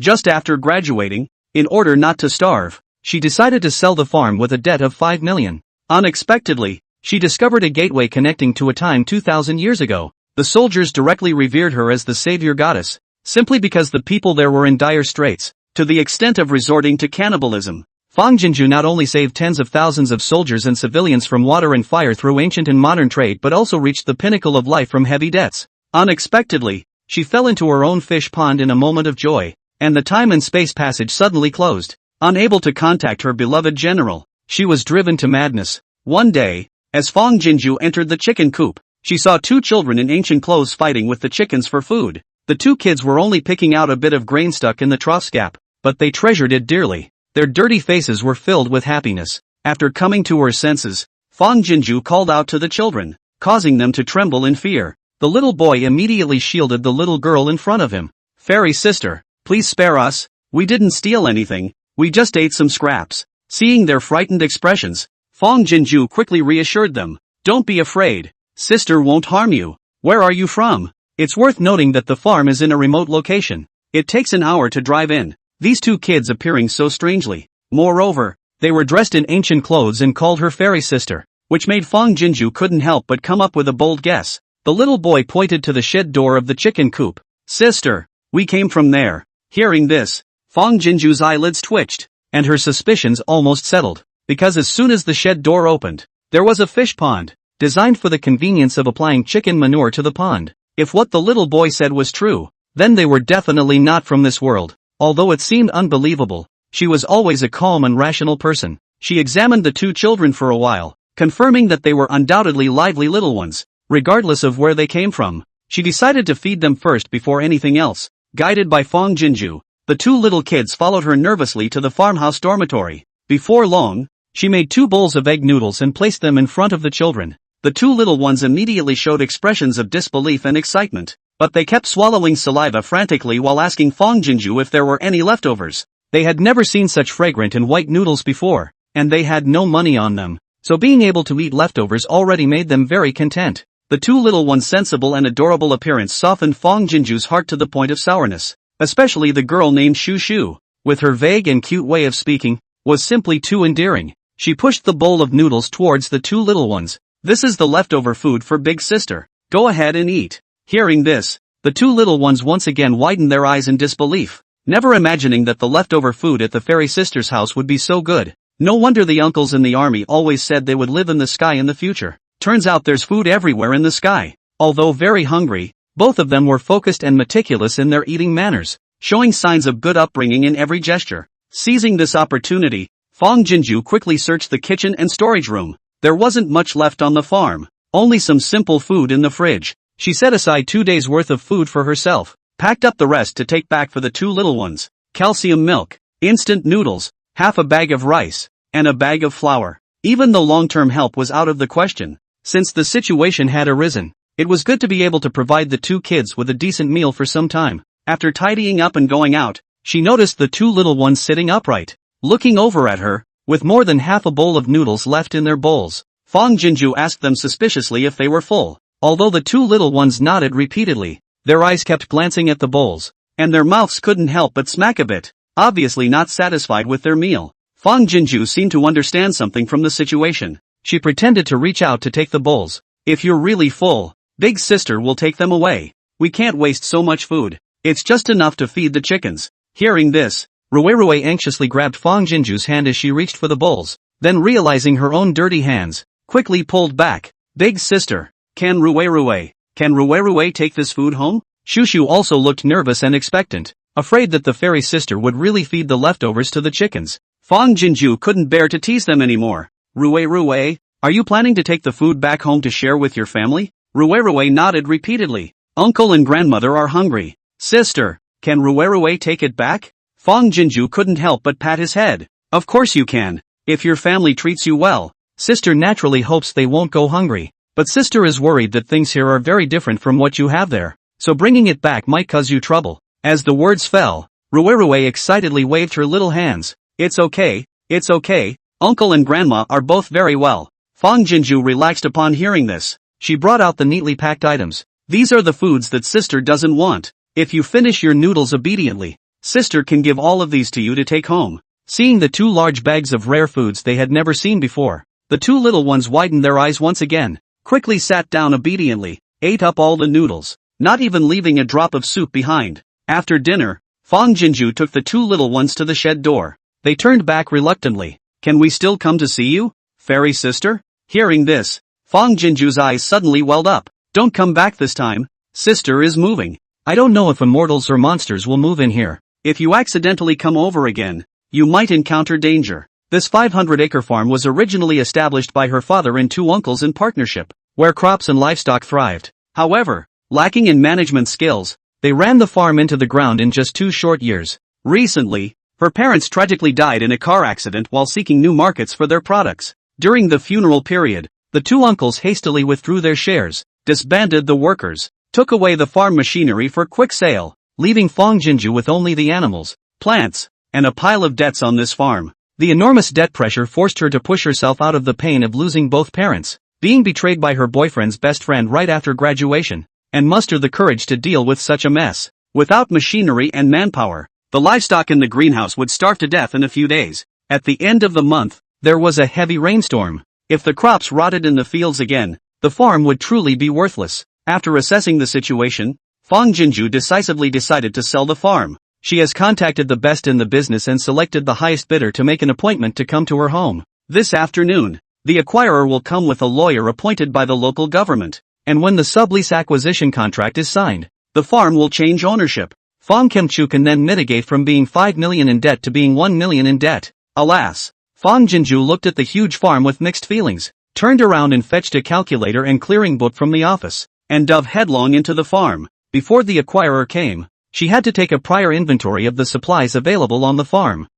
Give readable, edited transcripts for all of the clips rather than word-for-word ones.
Just after graduating, in order not to starve, she decided to sell the farm with a debt of 5 million. Unexpectedly, she discovered a gateway connecting to a time 2,000 years ago. The soldiers directly revered her as the savior goddess, simply because the people there were in dire straits, to the extent of resorting to cannibalism. Fang Jinju not only saved tens of thousands of soldiers and civilians from water and fire through ancient and modern trade but also reached the pinnacle of life from heavy debts. Unexpectedly, she fell into her own fish pond in a moment of joy, and the time and space passage suddenly closed. Unable to contact her beloved general, she was driven to madness. One day, as Fang Jinju entered the chicken coop, she saw two children in ancient clothes fighting with the chickens for food. The two kids were only picking out a bit of grain stuck in the trough's gap, but they treasured it dearly. Their dirty faces were filled with happiness. After coming to her senses, Fang Jinju called out to the children, causing them to tremble in fear. The little boy immediately shielded the little girl in front of him. "Fairy sister, please spare us. We didn't steal anything. We just ate some scraps." Seeing their frightened expressions, Fang Jinju quickly reassured them. "Don't be afraid. Sister won't harm you. Where are you from?" It's worth noting that the farm is in a remote location. It takes an hour to drive in. These two kids appearing so strangely. Moreover, they were dressed in ancient clothes and called her fairy sister, which made Fang Jinju couldn't help but come up with a bold guess. The little boy pointed to the shed door of the chicken coop. "Sister, we came from there." Hearing this, Fang Jinju's eyelids twitched, and her suspicions almost settled, because as soon as the shed door opened, there was a fish pond, designed for the convenience of applying chicken manure to the pond. If what the little boy said was true, then they were definitely not from this world. Although it seemed unbelievable, she was always a calm and rational person. She examined the two children for a while, confirming that they were undoubtedly lively little ones, regardless of where they came from. She decided to feed them first before anything else. Guided by Fang Jinju, the two little kids followed her nervously to the farmhouse dormitory. Before long, she made 2 bowls of egg noodles and placed them in front of the children. The two little ones immediately showed expressions of disbelief and excitement, but they kept swallowing saliva frantically while asking Fang Jinju if there were any leftovers. They had never seen such fragrant and white noodles before, and they had no money on them, so being able to eat leftovers already made them very content. The two little ones' sensible and adorable appearance softened Fang Jinju's heart to the point of sourness, especially the girl named Shu Shu, with her vague and cute way of speaking, was simply too endearing. She pushed the bowl of noodles towards the two little ones. "This is the leftover food for big sister. Go ahead and eat." Hearing this, the two little ones once again widened their eyes in disbelief, never imagining that the leftover food at the fairy sister's house would be so good. No wonder the uncles in the army always said they would live in the sky in the future. Turns out there's food everywhere in the sky. Although very hungry, both of them were focused and meticulous in their eating manners, showing signs of good upbringing in every gesture. Seizing this opportunity, Fang Jinju quickly searched the kitchen and storage room. There wasn't much left on the farm, only some simple food in the fridge. She set aside 2 days' worth of food for herself, packed up the rest to take back for the two little ones. Calcium milk, instant noodles, half a bag of rice, and a bag of flour. Even though long-term help was out of the question, since the situation had arisen, it was good to be able to provide the two kids with a decent meal for some time. After tidying up and going out, she noticed the two little ones sitting upright, looking over at her, with more than half a bowl of noodles left in their bowls. Fang Jinju asked them suspiciously if they were full. Although the two little ones nodded repeatedly, their eyes kept glancing at the bowls, and their mouths couldn't help but smack a bit, obviously not satisfied with their meal. Fang Jinju seemed to understand something from the situation. She pretended to reach out to take the bowls. "If you're really full, big sister will take them away. We can't waste so much food. It's just enough to feed the chickens." Hearing this, Rue anxiously grabbed Fang Jinju's hand as she reached for the bowls, then realizing her own dirty hands, quickly pulled back. "Big sister, can Rue take this food home?" Shushu also looked nervous and expectant, afraid that the fairy sister would really feed the leftovers to the chickens. Fang Jinju couldn't bear to tease them anymore. Rue, are you planning to take the food back home to share with your family?" Rue nodded repeatedly. "Uncle and grandmother are hungry." "Sister, can Rue take it back?" Fang Jinju couldn't help but pat his head. "Of course you can, if your family treats you well." Sister naturally hopes they won't go hungry, but sister is worried that things here are very different from what you have there, so bringing it back might cause you trouble. As the words fell, Rue excitedly waved her little hands. It's okay. Uncle and grandma are both very well." Fang Jinju relaxed upon hearing this. She brought out the neatly packed items. "These are the foods that sister doesn't want. If you finish your noodles obediently, Sister can give all of these to you to take home. Seeing the 2 large bags of rare foods they had never seen before, the 2 little ones widened their eyes once again, quickly sat down obediently, ate up all the noodles, not even leaving a drop of soup behind. After dinner, Fang Jinju took the 2 little ones to the shed door. They turned back reluctantly. Can we still come to see you, fairy sister? Hearing this, Fang Jinju's eyes suddenly welled up. Don't come back this time. Sister is moving. I don't know if immortals or monsters will move in here. If you accidentally come over again, you might encounter danger. This 500-acre farm was originally established by her father and 2 uncles in partnership, where crops and livestock thrived. However, lacking in management skills, they ran the farm into the ground in just 2 short years. Recently, her parents tragically died in a car accident while seeking new markets for their products. During the funeral period, the 2 uncles hastily withdrew their shares, disbanded the workers, took away the farm machinery for quick sale, leaving Fang Jinju with only the animals, plants, and a pile of debts on this farm. The enormous debt pressure forced her to push herself out of the pain of losing both parents, being betrayed by her boyfriend's best friend right after graduation, and muster the courage to deal with such a mess. Without machinery and manpower, the livestock in the greenhouse would starve to death in a few days. At the end of the month, there was a heavy rainstorm. If the crops rotted in the fields again, the farm would truly be worthless. After assessing the situation, Fang Jinju decisively decided to sell the farm. She has contacted the best in the business and selected the highest bidder to make an appointment to come to her home. This afternoon, the acquirer will come with a lawyer appointed by the local government, and when the sublease acquisition contract is signed, the farm will change ownership. Fang Kimchu can then mitigate from being 5 million in debt to being 1 million in debt. Alas, Fang Jinju looked at the huge farm with mixed feelings, turned around and fetched a calculator and clearing book from the office, and dove headlong into the farm. Before the acquirer came, she had to take a prior inventory of the supplies available on the farm.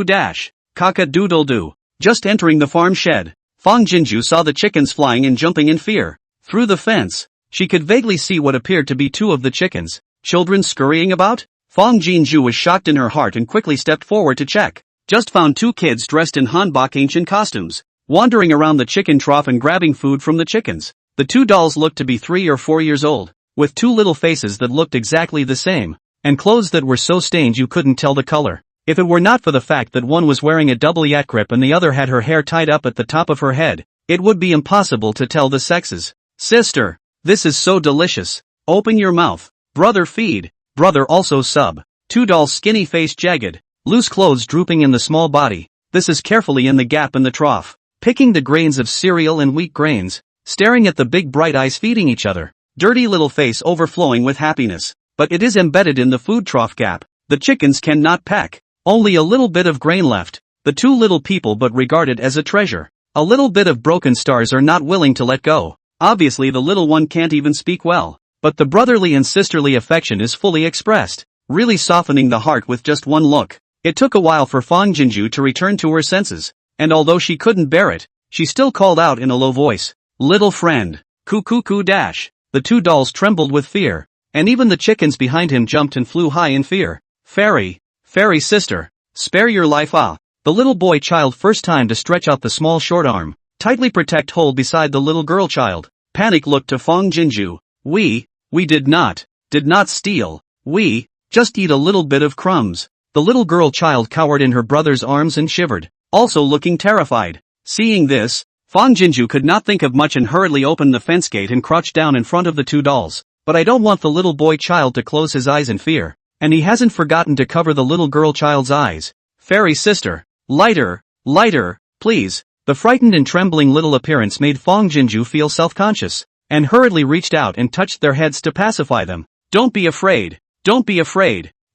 Dash. Cock-a-doodle-doo. Just entering the farm shed, Fang Jinju saw the chickens flying and jumping in fear. Through the fence, she could vaguely see what appeared to be 2 of the chickens. Children scurrying about? Fang Jinju was shocked in her heart and quickly stepped forward to check. Just found 2 kids dressed in hanbok ancient costumes, wandering around the chicken trough and grabbing food from the chickens. The 2 dolls looked to be 3 or 4 years old, with 2 little faces that looked exactly the same, and clothes that were so stained you couldn't tell the color. If it were not for the fact that one was wearing a double yak grip and the other had her hair tied up at the top of her head, it would be impossible to tell the sexes. Sister, this is so delicious. Open your mouth. Brother feed. Brother also sub. 2 dolls skinny face jagged, loose clothes drooping in the small body. This is carefully in the gap in the trough, picking the grains of cereal and wheat grains, staring at the big bright eyes feeding each other. Dirty little face overflowing with happiness, but it is embedded in the food trough gap. The chickens cannot peck. Only a little bit of grain left. The 2 little people but regarded as a treasure. A little bit of broken stars are not willing to let go. Obviously the little one can't even speak well, but the brotherly and sisterly affection is fully expressed, really softening the heart with just one look. It took a while for Fang Jinju to return to her senses, and although she couldn't bear it, she still called out in a low voice, "Little friend." Dash. The 2 dolls trembled with fear, and even the chickens behind him jumped and flew high in fear. Fairy sister, spare your life. The little boy child first time to stretch out the small short arm, tightly protect hold beside the little girl child. Panic looked to Fang Jinju. We did not steal. We just eat a little bit of crumbs. The little girl child cowered in her brother's arms and shivered, also looking terrified. Seeing this, Fang Jinju could not think of much and hurriedly opened the fence gate and crouched down in front of the 2 dolls. But I don't want the little boy child to close his eyes in fear, and he hasn't forgotten to cover the little girl child's eyes. Fairy sister, lighter, please. The frightened and trembling little appearance made Fang Jinju feel self-conscious, and hurriedly reached out and touched their heads to pacify them. Don't be afraid.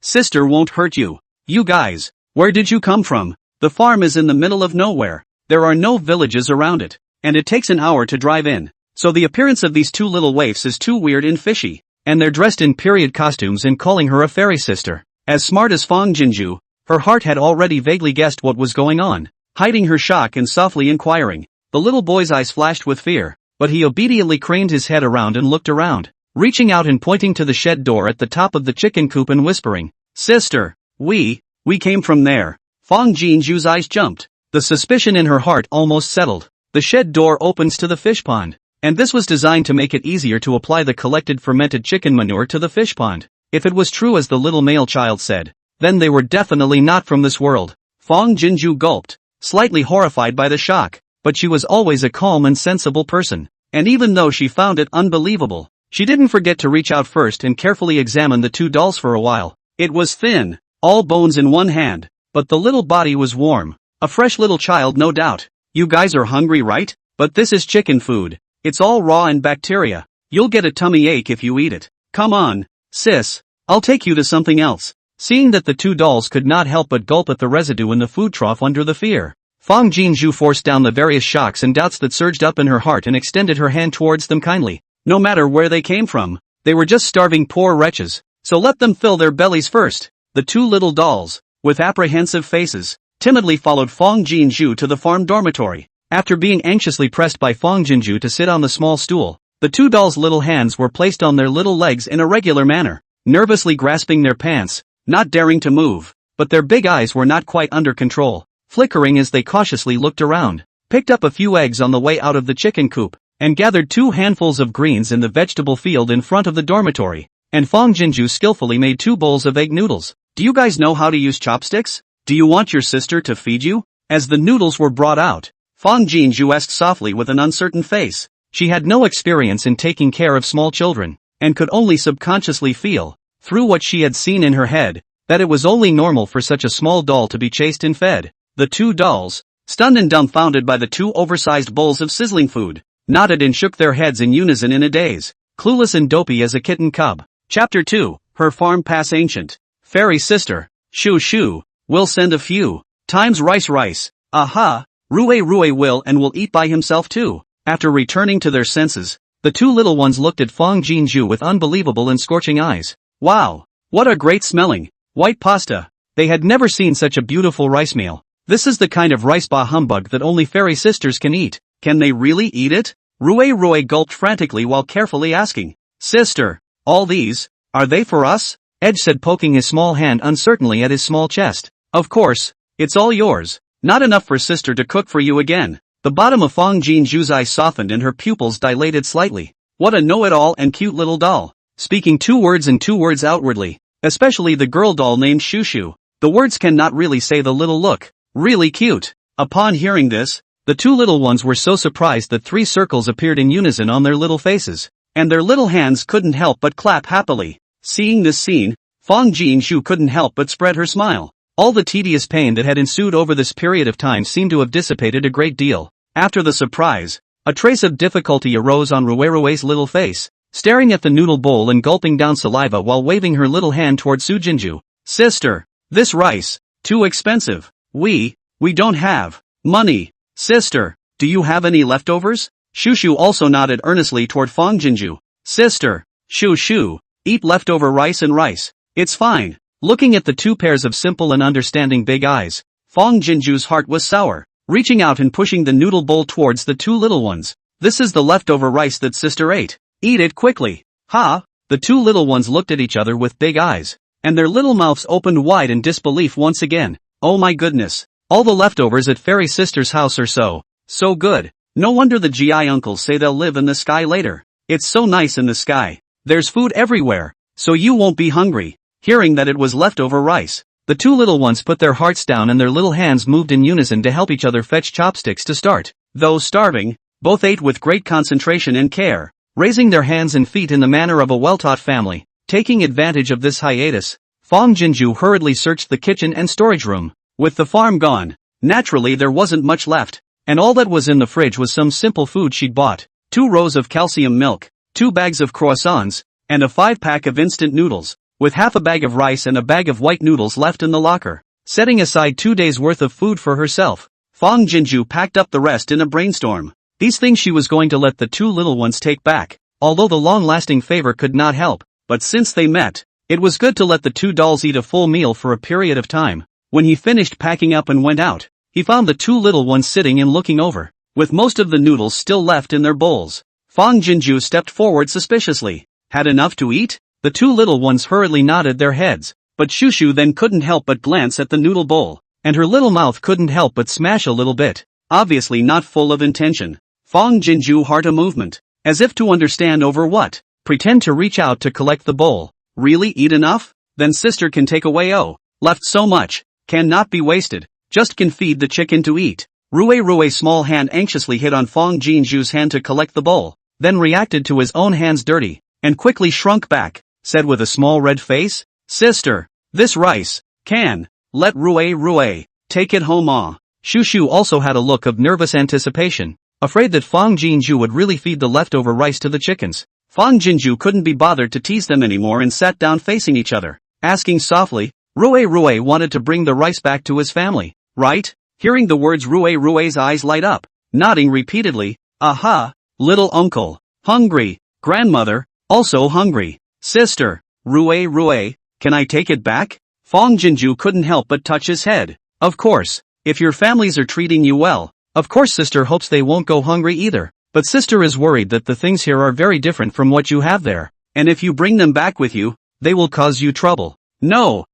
Sister won't hurt you. You guys, where did you come from? The farm is in the middle of nowhere. There are no villages around it, and it takes an hour to drive in. So the appearance of these 2 little waifs is too weird and fishy, and they're dressed in period costumes and calling her a fairy sister. As smart as Fang Jinju, her heart had already vaguely guessed what was going on, hiding her shock and softly inquiring. The little boy's eyes flashed with fear, but he obediently craned his head around and looked around, reaching out and pointing to the shed door at the top of the chicken coop and whispering, "Sister, we came from there." Fang Jinju's eyes jumped. The suspicion in her heart almost settled. The shed door opens to the fish pond, and this was designed to make it easier to apply the collected fermented chicken manure to the fish pond. If it was true as the little male child said, Then they were definitely not from this world. Fong Jinju gulped, slightly horrified by the shock, but she was always a calm and sensible person. And even though she found it unbelievable, she didn't forget to reach out first and carefully examine the two dolls for a while. It was thin, all bones in one hand, but the little body was warm. A fresh little child, no doubt. You guys are hungry, right? But this is chicken food. It's all raw and bacteria. You'll get a tummy ache if you eat it. Come on, sis. I'll take you to something else. Seeing that the two dolls could not help but gulp at the residue in the food trough under the fear, Fong Jinju forced down the various shocks and doubts that surged up in her heart and extended her hand towards them kindly. No matter where they came from, they were just starving poor wretches, so let them fill their bellies first. The two little dolls, with apprehensive faces, timidly followed Fong Jinju to the farm dormitory. After being anxiously pressed by Fong Jinju to sit on the small stool, the two dolls' little hands were placed on their little legs in a regular manner, nervously grasping their pants, not daring to move, but their big eyes were not quite under control, flickering as they cautiously looked around, picked up a few eggs on the way out of the chicken coop, and gathered 2 handfuls of greens in the vegetable field in front of the dormitory, and Fong Jinju skillfully made 2 bowls of egg noodles. Do you guys know how to use chopsticks? Do you want your sister to feed you? As the noodles were brought out, Fong Jinju asked softly with an uncertain face. She had no experience in taking care of small children, and could only subconsciously feel, through what she had seen in her head, that it was only normal for such a small doll to be chased and fed. The 2 dolls, stunned and dumbfounded by the 2 oversized bowls of sizzling food, nodded and shook their heads in unison in a daze, clueless and dopey as a kitten cub. Chapter 2, Her Farm Pass Ancient. Fairy sister, shoo shoo, we'll send a few times rice. Aha, Rue will and will eat by himself too. After returning to their senses, the 2 little ones looked at Fong Jinju with unbelievable and scorching eyes. Wow, what a great smelling, white pasta. They had never seen such a beautiful rice meal. This is the kind of rice bah humbug that only fairy sisters can eat. Can they really eat it? Rue gulped frantically while carefully asking. Sister, all these, are they for us? Edge said, poking his small hand uncertainly at his small chest. Of course, it's all yours. Not enough for sister to cook for you again. The bottom of Fong Jinju's eyes softened and her pupils dilated slightly. What a know-it-all and cute little doll. Speaking 2 words and 2 words outwardly, especially the girl doll named Shushu. The words cannot really say the little look. Really cute. Upon hearing this, the 2 little ones were so surprised that 3 circles appeared in unison on their little faces, and their little hands couldn't help but clap happily. Seeing this scene, Fong Jinju couldn't help but spread her smile. All the tedious pain that had ensued over this period of time seemed to have dissipated a great deal. After the surprise, a trace of difficulty arose on Rue's little face, staring at the noodle bowl and gulping down saliva while waving her little hand toward Sujinju. Sister, this rice, too expensive. We don't have money. Sister, do you have any leftovers? Shushu also nodded earnestly toward Fong Jinju. Sister, Shushu, eat leftover rice and rice. It's fine. Looking at the 2 pairs of simple and understanding big eyes, Fong Jinju's heart was sour, reaching out and pushing the noodle bowl towards the 2 little ones. This is the leftover rice that sister ate. Eat it quickly. Ha! The 2 little ones looked at each other with big eyes, and their little mouths opened wide in disbelief once again. Oh my goodness. All the leftovers at Fairy Sister's house are so good. No wonder the GI uncles say they'll live in the sky later. It's so nice in the sky. There's food everywhere, so you won't be hungry. Hearing that it was leftover rice, the 2 little ones put their hearts down and their little hands moved in unison to help each other fetch chopsticks to start. Though starving, both ate with great concentration and care, raising their hands and feet in the manner of a well-taught family. Taking advantage of this hiatus, Fong Jinju hurriedly searched the kitchen and storage room. With the farm gone, naturally there wasn't much left, and all that was in the fridge was some simple food she'd bought. 2 rows of calcium milk, 2 bags of croissants, and a 5-pack of instant noodles, with half a bag of rice and a bag of white noodles left in the locker. Setting aside 2 days' worth of food for herself, Fong Jinju packed up the rest in a brainstorm. These things she was going to let the 2 little ones take back, although the long-lasting favor could not help. But since they met, it was good to let the 2 dolls eat a full meal for a period of time. When he finished packing up and went out, he found the 2 little ones sitting and looking over, with most of the noodles still left in their bowls. Fong Jinju stepped forward suspiciously. Had enough to eat? The 2 little ones hurriedly nodded their heads, but Shushu then couldn't help but glance at the noodle bowl, and her little mouth couldn't help but smash a little bit, obviously not full of intention. Fong Jinju heart a movement, as if to understand over what. Pretend to reach out to collect the bowl. Really eat enough? Then sister can take away. Oh, left so much, cannot be wasted, just can feed the chicken to eat. Rui's small hand anxiously hit on Fong Jinju's hand to collect the bowl, then reacted to his own hands dirty, and quickly shrunk back, said with a small red face, "Sister, this rice, can, let Rui, take it home Shushu also had a look of nervous anticipation, afraid that Fong Jinju would really feed the leftover rice to the chickens. Fong Jinju couldn't be bothered to tease them anymore and sat down facing each other, asking softly, Rui wanted to bring the rice back to his family, right? Hearing the words Rui's eyes light up, nodding repeatedly, aha, little uncle, hungry, grandmother, also hungry, sister, Rui, can I take it back? Fong Jinju couldn't help but touch his head. Of course, if your families are treating you well, of course sister hopes they won't go hungry either, but sister is worried that the things here are very different from what you have there, and if you bring them back with you, they will cause you trouble. No.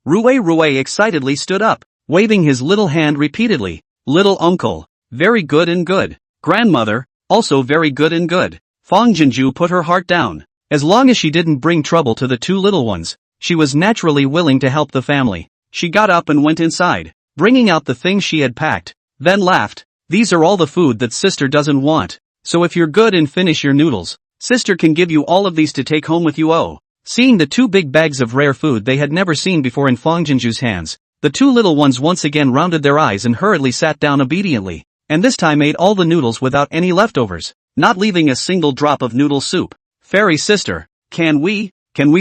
Rui excitedly stood up, waving his little hand repeatedly. Little uncle, very good and good. Grandmother, also very good and good. Fong Jinju put her heart down. As long as she didn't bring trouble to the two little ones, she was naturally willing to help the family. She got up and went inside, bringing out the things she had packed, then laughed. These are all the food that sister doesn't want, so if you're good and finish your noodles, sister can give you all of these to take home with you. Seeing the two big bags of rare food they had never seen before in Fong Jinju's hands, the two little ones once again rounded their eyes and hurriedly sat down obediently, and this time ate all the noodles without any leftovers, not leaving a single drop of noodle soup. Fairy sister, can we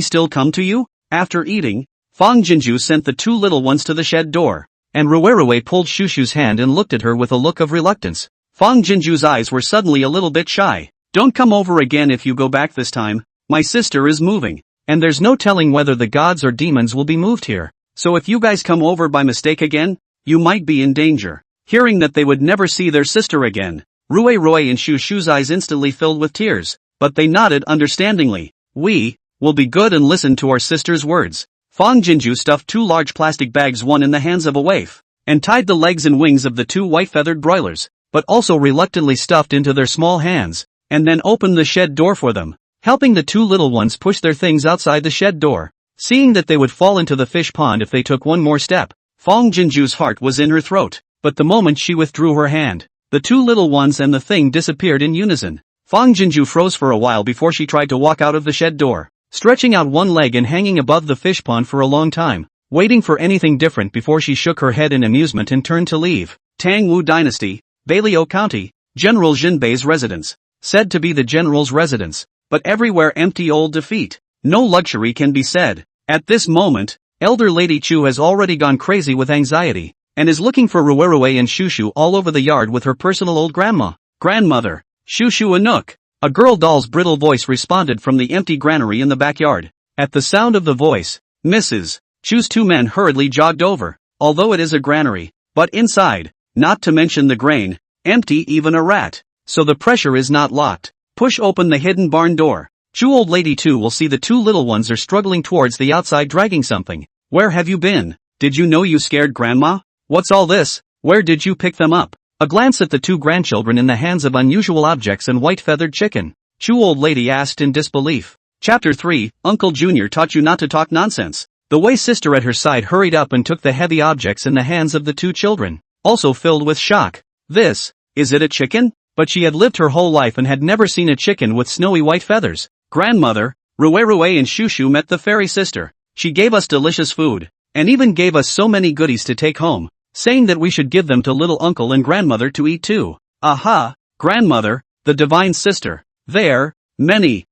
still come to you? After eating, Fong Jinju sent the two little ones to the shed door, and Rui pulled Shushu's hand and looked at her with a look of reluctance. Fong Jinju's eyes were suddenly a little bit shy. Don't come over again if you go back this time, my sister is moving, and there's no telling whether the gods or demons will be moved here, so if you guys come over by mistake again, you might be in danger. Hearing that they would never see their sister again, Rui and Shushu's eyes instantly filled with tears, but they nodded understandingly. We will be good and listen to our sister's words. Fong Jinju stuffed two large plastic bags, one in the hands of a waif, and tied the legs and wings of the two white-feathered broilers, but also reluctantly stuffed into their small hands, and then opened the shed door for them, helping the two little ones push their things outside the shed door. Seeing that they would fall into the fish pond if they took one more step, Fong Jinju's heart was in her throat, but the moment she withdrew her hand, the two little ones and the thing disappeared in unison. Fong Jinju froze for a while before she tried to walk out of the shed door, stretching out one leg and hanging above the fish pond for a long time, waiting for anything different before she shook her head in amusement and turned to leave. Tangwu Dynasty, Bailio County, General Jinbei's residence. Said to be the general's residence, but everywhere empty old defeat. No luxury can be said. At this moment, Elder Lady Chu has already gone crazy with anxiety, and is looking for Rui and Shushu all over the yard with her personal old grandma. Grandmother, Shushu Anook. A girl doll's brittle voice responded from the empty granary in the backyard. At the sound of the voice, Mrs. Chu's two men hurriedly jogged over. Although it is a granary, but inside, not to mention the grain, empty, even a rat, so the pressure is not locked. Push open the hidden barn door. Chu old lady too will see the two little ones are struggling towards the outside dragging something. Where have you been? Did you know you scared grandma? What's all this? Where did you pick them up? A glance at the two grandchildren in the hands of unusual objects and white-feathered chicken, Chu old lady asked in disbelief. Chapter 3, Uncle Junior taught you not to talk nonsense. The Wei sister at her side hurried up and took the heavy objects in the hands of the two children, also filled with shock. Is it a chicken? But she had lived her whole life and had never seen a chicken with snowy white feathers. Grandmother, Rui and Shushu met the fairy sister. She gave us delicious food, and even gave us so many goodies to take home, saying that we should give them to little uncle and grandmother to eat too. Aha, grandmother, the divine sister. There, many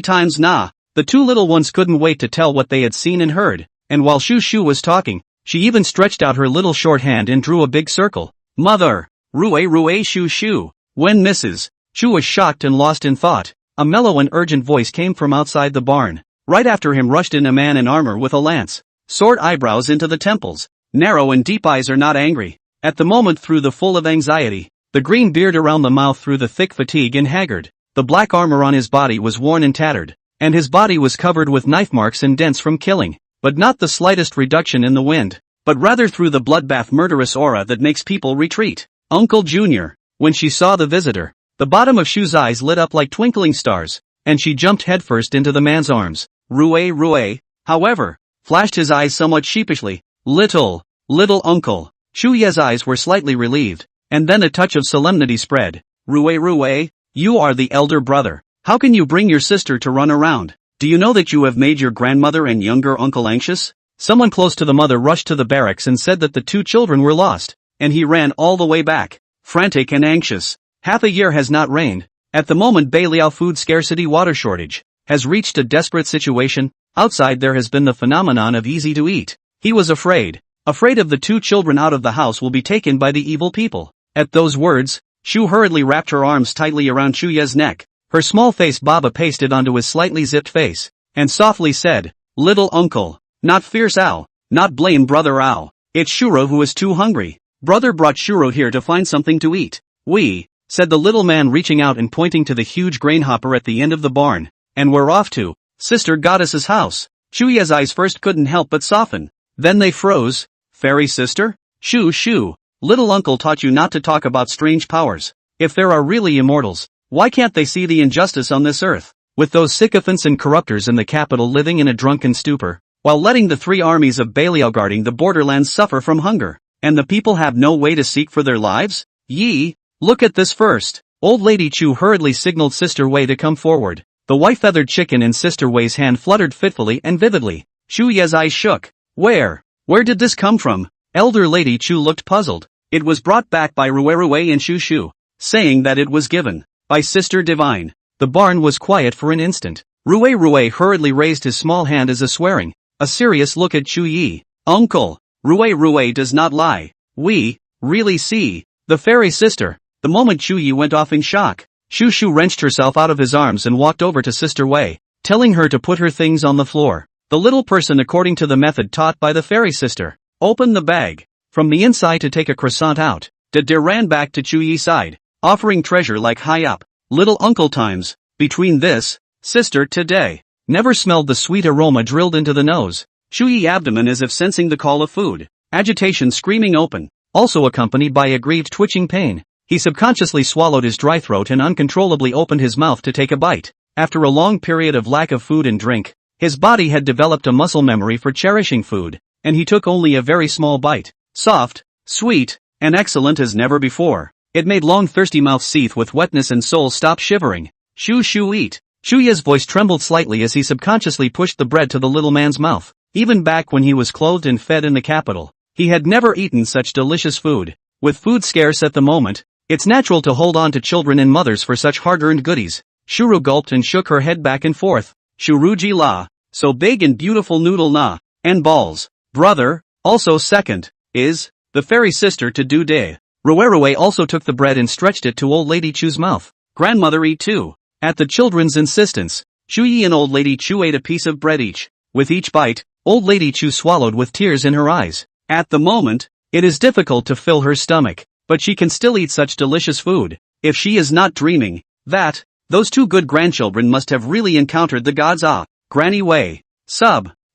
times nah. The two little ones couldn't wait to tell what they had seen and heard, and while Shushu was talking, she even stretched out her little short hand and drew a big circle. Mother, Rui Shushu. When Mrs. Chu was shocked and lost in thought, a mellow and urgent voice came from outside the barn. Right after him rushed in a man in armor with a lance, sword, eyebrows into the temples, narrow and deep eyes are not angry. At the moment through the full of anxiety, the green beard around the mouth through the thick fatigue and haggard. The black armor on his body was worn and tattered, and his body was covered with knife marks and dents from killing, but not the slightest reduction in the wind, but rather through the bloodbath murderous aura that makes people retreat. Uncle Junior. When she saw the visitor, the bottom of Shu's eyes lit up like twinkling stars, and she jumped headfirst into the man's arms. Rui. However, flashed his eyes somewhat sheepishly. Little uncle. Shu Ye's eyes were slightly relieved, and then a touch of solemnity spread. Rue, you are the elder brother. How can you bring your sister to run around? Do you know that you have made your grandmother and younger uncle anxious? Someone close to the mother rushed to the barracks and said that the two children were lost, and he ran all the way back, frantic and anxious. Half a year has not rained. At the moment Beiliao food scarcity water shortage has reached a desperate situation. Outside there has been the phenomenon of easy to eat. He was afraid of the two children out of the house will be taken by the evil people. At those words, Shu hurriedly wrapped her arms tightly around Shu Ye's neck. Her small face Baba pasted onto his slightly zipped face, and softly said, Little uncle, not fierce ow, not blame brother ow. It's Shuro who is too hungry. Brother brought Shuro here to find something to eat. We, said the little man reaching out and pointing to the huge grain hopper at the end of the barn, and we're off to Sister Goddess's house. Shu Ye's eyes first couldn't help but soften. Then they froze. Fairy sister? Shu, little uncle taught you not to talk about strange powers. If there are really immortals, why can't they see the injustice on this earth? With those sycophants and corruptors in the capital living in a drunken stupor, while letting the three armies of Beiliao guarding the borderlands suffer from hunger, and the people have no way to seek for their lives? Yi, look at this first. Old Lady Chu hurriedly signaled Sister Wei to come forward. The white-feathered chicken in Sister Wei's hand fluttered fitfully and vividly. Shu Ye's eyes shook. Where did this come from? Elder Lady Chu looked puzzled. It was brought back by Rue and Shu, saying that it was given by Sister Divine. The barn was quiet for an instant. Rue hurriedly raised his small hand as a swearing, a serious look at Chu Yi. Uncle, Rue does not lie. We really see the fairy sister. The moment Chu Yi went off in shock, Shu wrenched herself out of his arms and walked over to Sister Wei, telling her to put her things on the floor. The little person, according to the method taught by the fairy sister, opened the bag from the inside to take a croissant out. De ran back to Chu Yi's side, offering treasure like high up. Little uncle times. Between this, sister today, never smelled the sweet aroma drilled into the nose. Chu Yi abdomen as if sensing the call of food. Agitation screaming open, also accompanied by a grieved twitching pain. He subconsciously swallowed his dry throat and uncontrollably opened his mouth to take a bite. After a long period of lack of food and drink, his body had developed a muscle memory for cherishing food, and he took only a very small bite. Soft, sweet, and excellent as never before. It made long thirsty mouth seethe with wetness and soul stop shivering. Shu eat. Shu Ye's voice trembled slightly as he subconsciously pushed the bread to the little man's mouth. Even back when he was clothed and fed in the capital, he had never eaten such delicious food. With food scarce at the moment, it's natural to hold on to children and mothers for such hard-earned goodies. Shuru gulped and shook her head back and forth. Shuruji la, so big and beautiful noodle na, and balls. Brother, also second, is the fairy sister to do day. Rue also took the bread and stretched it to Old Lady Chu's mouth. Grandmother eat too. At the children's insistence, Chu Yi and Old Lady Chu ate a piece of bread each. With each bite, Old Lady Chu swallowed with tears in her eyes. At the moment, it is difficult to fill her stomach, but she can still eat such delicious food. If she is not dreaming that those two good grandchildren must have really encountered the gods. Granny Wei.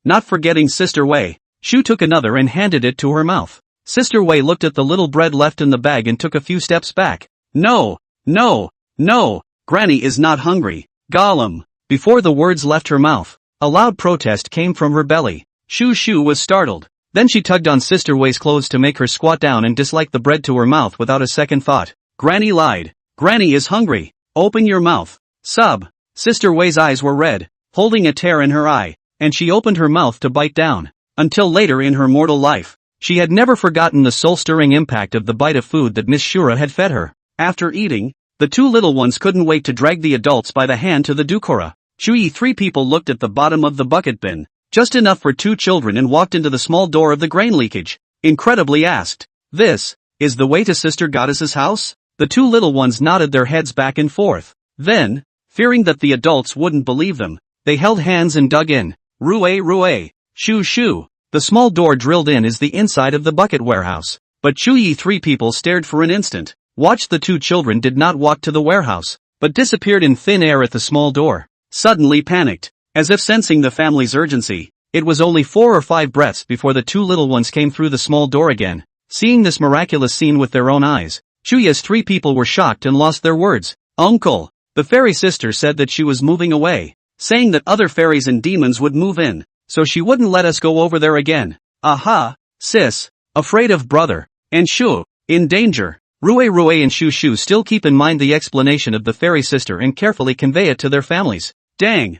Not forgetting Sister Wei. Shu took another and handed it to her mouth. Sister Wei looked at the little bread left in the bag and took a few steps back. No, Granny is not hungry. Gollum. Before the words left her mouth, a loud protest came from her belly. Shu was startled. Then she tugged on Sister Wei's clothes to make her squat down and dislike the bread to her mouth without a second thought. Granny lied. Granny is hungry. Open your mouth. Sister Wei's eyes were red, holding a tear in her eye, and she opened her mouth to bite down. Until later in her mortal life, she had never forgotten the soul-stirring impact of the bite of food that Miss Shura had fed her. After eating, the two little ones couldn't wait to drag the adults by the hand to the Dukora. Shui. Three people looked at the bottom of the bucket bin, just enough for two children, and walked into the small door of the grain leakage. Incredibly asked, "This is the way to Sister Goddess's house?" The two little ones nodded their heads back and forth. Then, fearing that the adults wouldn't believe them, they held hands and dug in. Rue, Shu. The small door drilled in is the inside of the bucket warehouse. But Shui. Three people stared for an instant, watched the two children did not walk to the warehouse, but disappeared in thin air at the small door. Suddenly panicked, as if sensing the family's urgency, it was only 4 or 5 breaths before the two little ones came through the small door again. Seeing this miraculous scene with their own eyes, Shuya's three people were shocked and lost their words. "Uncle!" The fairy sister said that she was moving away, saying that other fairies and demons would move in. so she wouldn't let us go over there again. Aha, sis. Afraid of brother. And Shu, in danger. Rue and Shu still keep in mind the explanation of the fairy sister and carefully convey it to their families. Dang.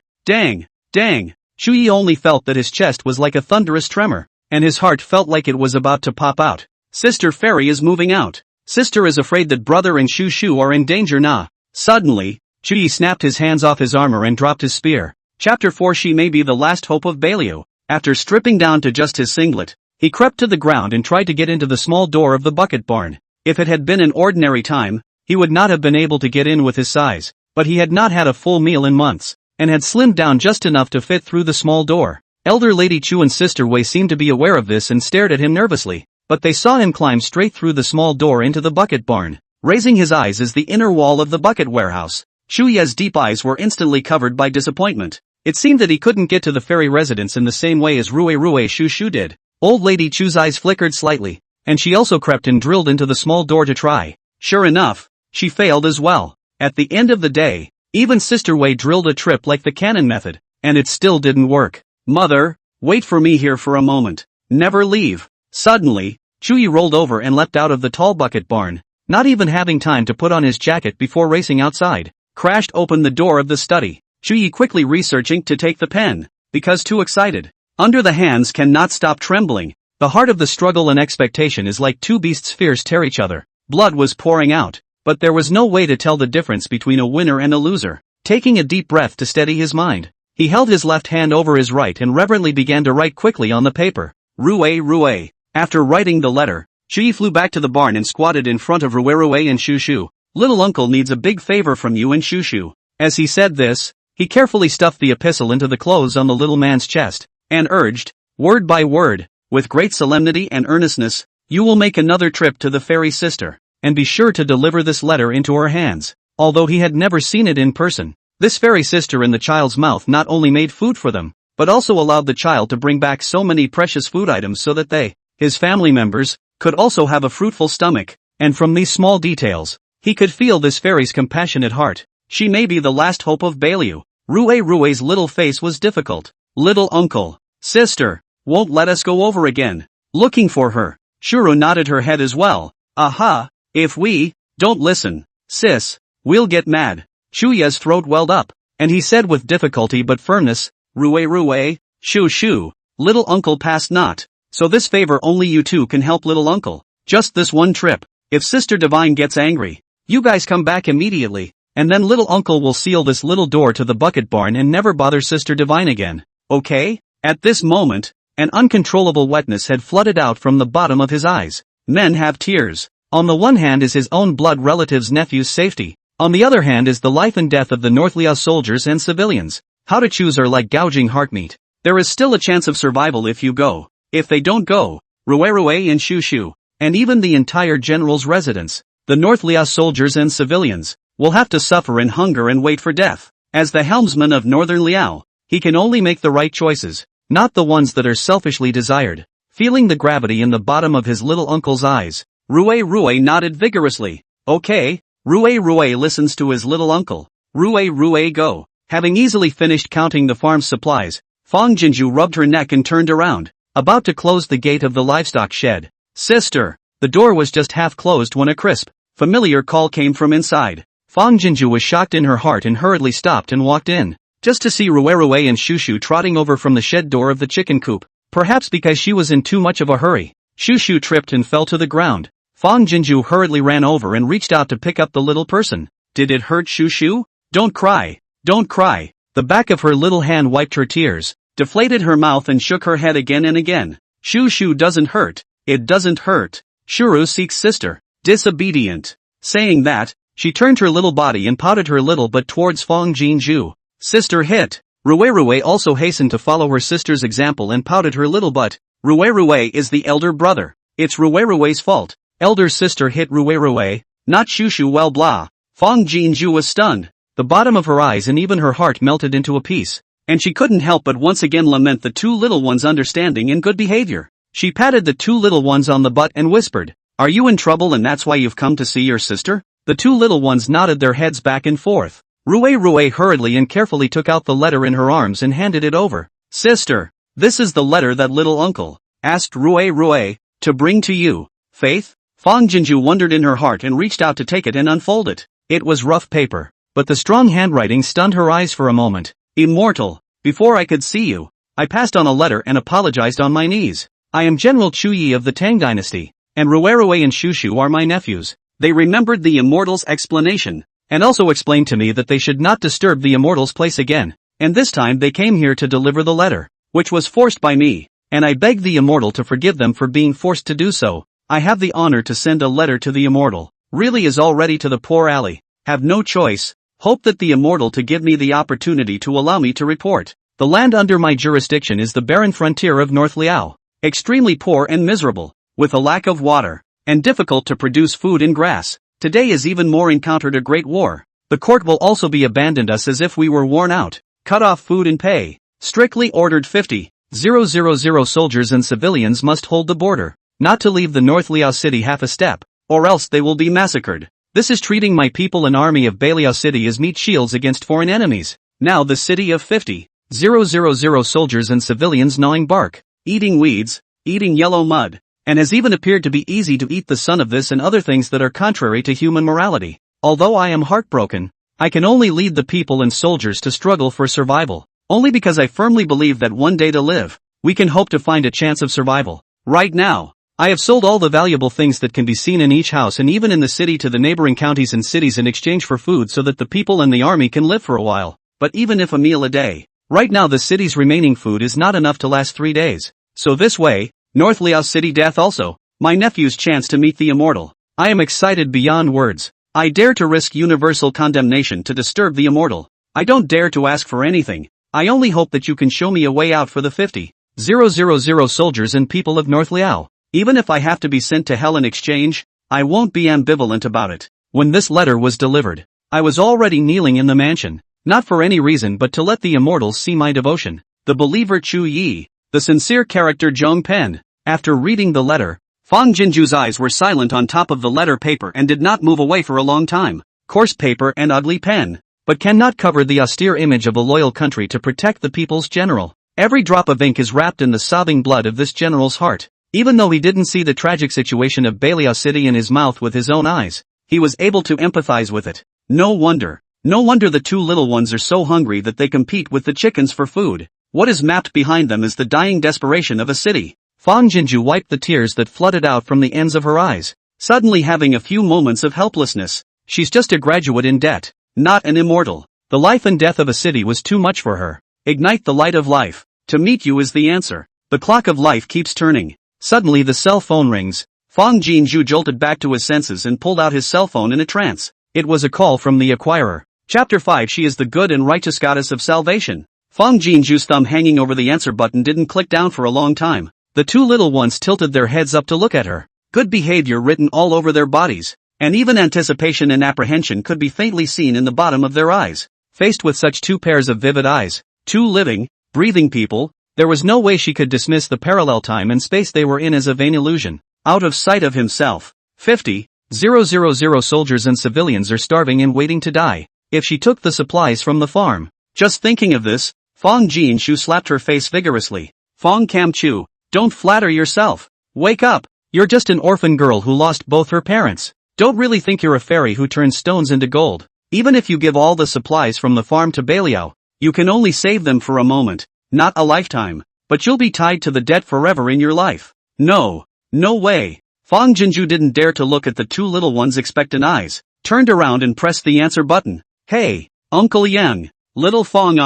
Shui only felt that his chest was like a thunderous tremor, and his heart felt like it was about to pop out. Sister fairy is moving out. Sister is afraid that brother and Shu are in danger now. Suddenly, Shui snapped his hands off his armor and dropped his spear. Chapter 4. She may be the last hope of Baliu. After stripping down to just his singlet, he crept to the ground and tried to get into the small door of the bucket barn. If it had been an ordinary time, he would not have been able to get in with his size, but he had not had a full meal in months, and had slimmed down just enough to fit through the small door. Elder Lady Chu and Sister Wei seemed to be aware of this and stared at him nervously, but they saw him climb straight through the small door into the bucket barn, raising his eyes as the inner wall of the bucket warehouse. Shu Ye's deep eyes were instantly covered by disappointment. It seemed that he couldn't get to the fairy residence in the same way as Rue Shu did. Old Lady Chu's eyes flickered slightly, and she also crept and drilled into the small door to try. Sure enough, she failed as well. At the end of the day, even Sister Wei drilled a trip like the cannon method, and it still didn't work. Mother, wait for me here for a moment. Never leave. Suddenly, Chuyi rolled over and leapt out of the tall bucket barn, not even having time to put on his jacket before racing outside. Crashed open the door of the study. Chuyi quickly researching to take the pen, because too excited. Under the hands cannot stop trembling. The heart of the struggle and expectation is like two beasts fierce tear each other. Blood was pouring out, but there was no way to tell the difference between a winner and a loser. Taking a deep breath to steady his mind, he held his left hand over his right and reverently began to write quickly on the paper. Rue. After writing the letter, Shui flew back to the barn and squatted in front of Rue and Shu. Little uncle needs a big favor from you and Shu. As he said this, he carefully stuffed the epistle into the clothes on the little man's chest, and urged, word by word, with great solemnity and earnestness, you will make another trip to the fairy sister, and be sure to deliver this letter into her hands. Although he had never seen it in person, this fairy sister in the child's mouth not only made food for them, but also allowed the child to bring back so many precious food items so that they, his family members, could also have a fruitful stomach, and from these small details, he could feel this fairy's compassionate heart. She may be the last hope of Baliu. Rue's little face was difficult. Little uncle, sister, won't let us go over again. Looking for her. Shuru nodded her head as well. Aha, if we don't listen, sis, we'll get mad. Shuya's throat welled up, and he said with difficulty but firmness, Rue, Shu, little uncle passed not. So this favor only you two can help little uncle. Just this one trip. If Sister Divine gets angry, you guys come back immediately, and then little uncle will seal this little door to the bucket barn and never bother Sister Divine again. Okay? At this moment, an uncontrollable wetness had flooded out from the bottom of his eyes. Men have tears. On the one hand is his own blood relative's nephew's safety. On the other hand is the life and death of the North Liao soldiers and civilians. How to choose are like gouging heart meat. There is still a chance of survival if you go. If they don't go, Rue and Shu, and even the entire general's residence, the North Liao soldiers and civilians, will have to suffer in hunger and wait for death. As the helmsman of Northern Liao, he can only make the right choices, not the ones that are selfishly desired. Feeling the gravity in the bottom of his little uncle's eyes, Rue nodded vigorously. Okay, Rue listens to his little uncle. Rue go. Having easily finished counting the farm's supplies, Fang Jinju rubbed her neck and turned around, about to close the gate of the livestock shed. Sister! The door was just half closed when a crisp, familiar call came from inside. Fang Jinju was shocked in her heart and hurriedly stopped and walked in, just to see Rue and Shu trotting over from the shed door of the chicken coop. Perhaps because she was in too much of a hurry, Shu tripped and fell to the ground. Fang Jinju hurriedly ran over and reached out to pick up the little person. Did it hurt Shu? Don't cry. Don't cry. The back of her little hand wiped her tears, deflated her mouth and shook her head again and again. Shu doesn't hurt. It doesn't hurt. Shuru seeks sister. Disobedient. Saying that, she turned her little body and pouted her little butt towards Fang Jinju. Sister hit. Rue also hastened to follow her sister's example and pouted her little butt. Rue is the elder brother. It's Rue's fault. Elder sister hit Rue, not Shu. Well blah. Fang Jinju was stunned. The bottom of her eyes and even her heart melted into a piece, and she couldn't help but once again lament the two little ones' understanding and good behavior. She patted the two little ones on the butt and whispered, "Are you in trouble and that's why you've come to see your sister?" The two little ones nodded their heads back and forth. Rue hurriedly and carefully took out the letter in her arms and handed it over. Sister, This is the letter that little uncle asked Rue to bring to you. Faith? Fang Jinju wondered in her heart and reached out to take it and unfold it. It was rough paper, but the strong handwriting stunned her eyes for a moment. Immortal, before I could see you, I passed on a letter and apologized on my knees. I am General Chuyi of the Tang dynasty, and Rue and Shushu are my nephews. They remembered the immortal's explanation, and also explained to me that they should not disturb the immortal's place again, and this time they came here to deliver the letter, which was forced by me, and I begged the immortal to forgive them for being forced to do so. I have the honor to send a letter to the immortal. Really is already to the poor alley. Have no choice. Hope that the immortal to give me the opportunity to allow me to report. The land under my jurisdiction is the barren frontier of North Liao. Extremely poor and miserable, with a lack of water, and difficult to produce food and grass. Today is even more encountered a great war. The court will also be abandoned us as if we were worn out. Cut off food and pay. Strictly ordered 50,000 soldiers and civilians must hold the border, not to leave the North Liao city half a step, or else they will be massacred. This is treating my people and army of Beliao city as meat shields against foreign enemies. Now the city of 50,000 soldiers and civilians gnawing bark, eating weeds, eating yellow mud, and has even appeared to be easy to eat the son of this and other things that are contrary to human morality. Although I am heartbroken, I can only lead the people and soldiers to struggle for survival, only because I firmly believe that one day to live, we can hope to find a chance of survival. Right now, I have sold all the valuable things that can be seen in each house and even in the city to the neighboring counties and cities in exchange for food so that the people and the army can live for a while. But even if a meal a day, right now the city's remaining food is not enough to last 3 days. So this way, North Liao city death also, my nephew's chance to meet the immortal. I am excited beyond words. I dare to risk universal condemnation to disturb the immortal. I don't dare to ask for anything. I only hope that you can show me a way out for the 50,000 soldiers and people of North Liao. Even if I have to be sent to hell in exchange, I won't be ambivalent about it. When this letter was delivered, I was already kneeling in the mansion, not for any reason but to let the immortals see my devotion. The believer Chu Yi, the sincere character Zhong Pen. After reading the letter, Fang Jinju's eyes were silent on top of the letter paper and did not move away for a long time. Coarse paper and ugly pen, but cannot cover the austere image of a loyal country to protect the people's general. Every drop of ink is wrapped in the sobbing blood of this general's heart. Even though he didn't see the tragic situation of Beliao City in his mouth with his own eyes, he was able to empathize with it. No wonder the two little ones are so hungry that they compete with the chickens for food. What is mapped behind them is the dying desperation of a city. Fang Jinju wiped the tears that flooded out from the ends of her eyes, suddenly having a few moments of helplessness. She's just a graduate in debt, not an immortal. The life and death of a city was too much for her. Ignite the light of life. To meet you is the answer. The clock of life keeps turning. Suddenly the cell phone rings. Fang Jinju jolted back to his senses and pulled out his cell phone in a trance. It was a call from the acquirer. Chapter 5. She is the good and righteous goddess of salvation. Fang Jinju's thumb hanging over the answer button didn't click down for a long time. The two little ones tilted their heads up to look at her. Good behavior written all over their bodies, and even anticipation and apprehension could be faintly seen in the bottom of their eyes. Faced with such two pairs of vivid eyes, two living, breathing people, there was no way she could dismiss the parallel time and space they were in as a vain illusion. Out of sight of himself. 50,000 soldiers and civilians are starving and waiting to die. If she took the supplies from the farm. Just thinking of this, Fang Jinshu slapped her face vigorously. Fang Kamchu, don't flatter yourself. Wake up. You're just an orphan girl who lost both her parents. Don't really think you're a fairy who turns stones into gold. Even if you give all the supplies from the farm to Beliao, you can only save them for a moment, not a lifetime, but you'll be tied to the debt forever in your life. No way. Fang Jinju didn't dare to look at the two little ones' expectant eyes, turned around and pressed the answer button. Hey, Uncle Yang, little Fang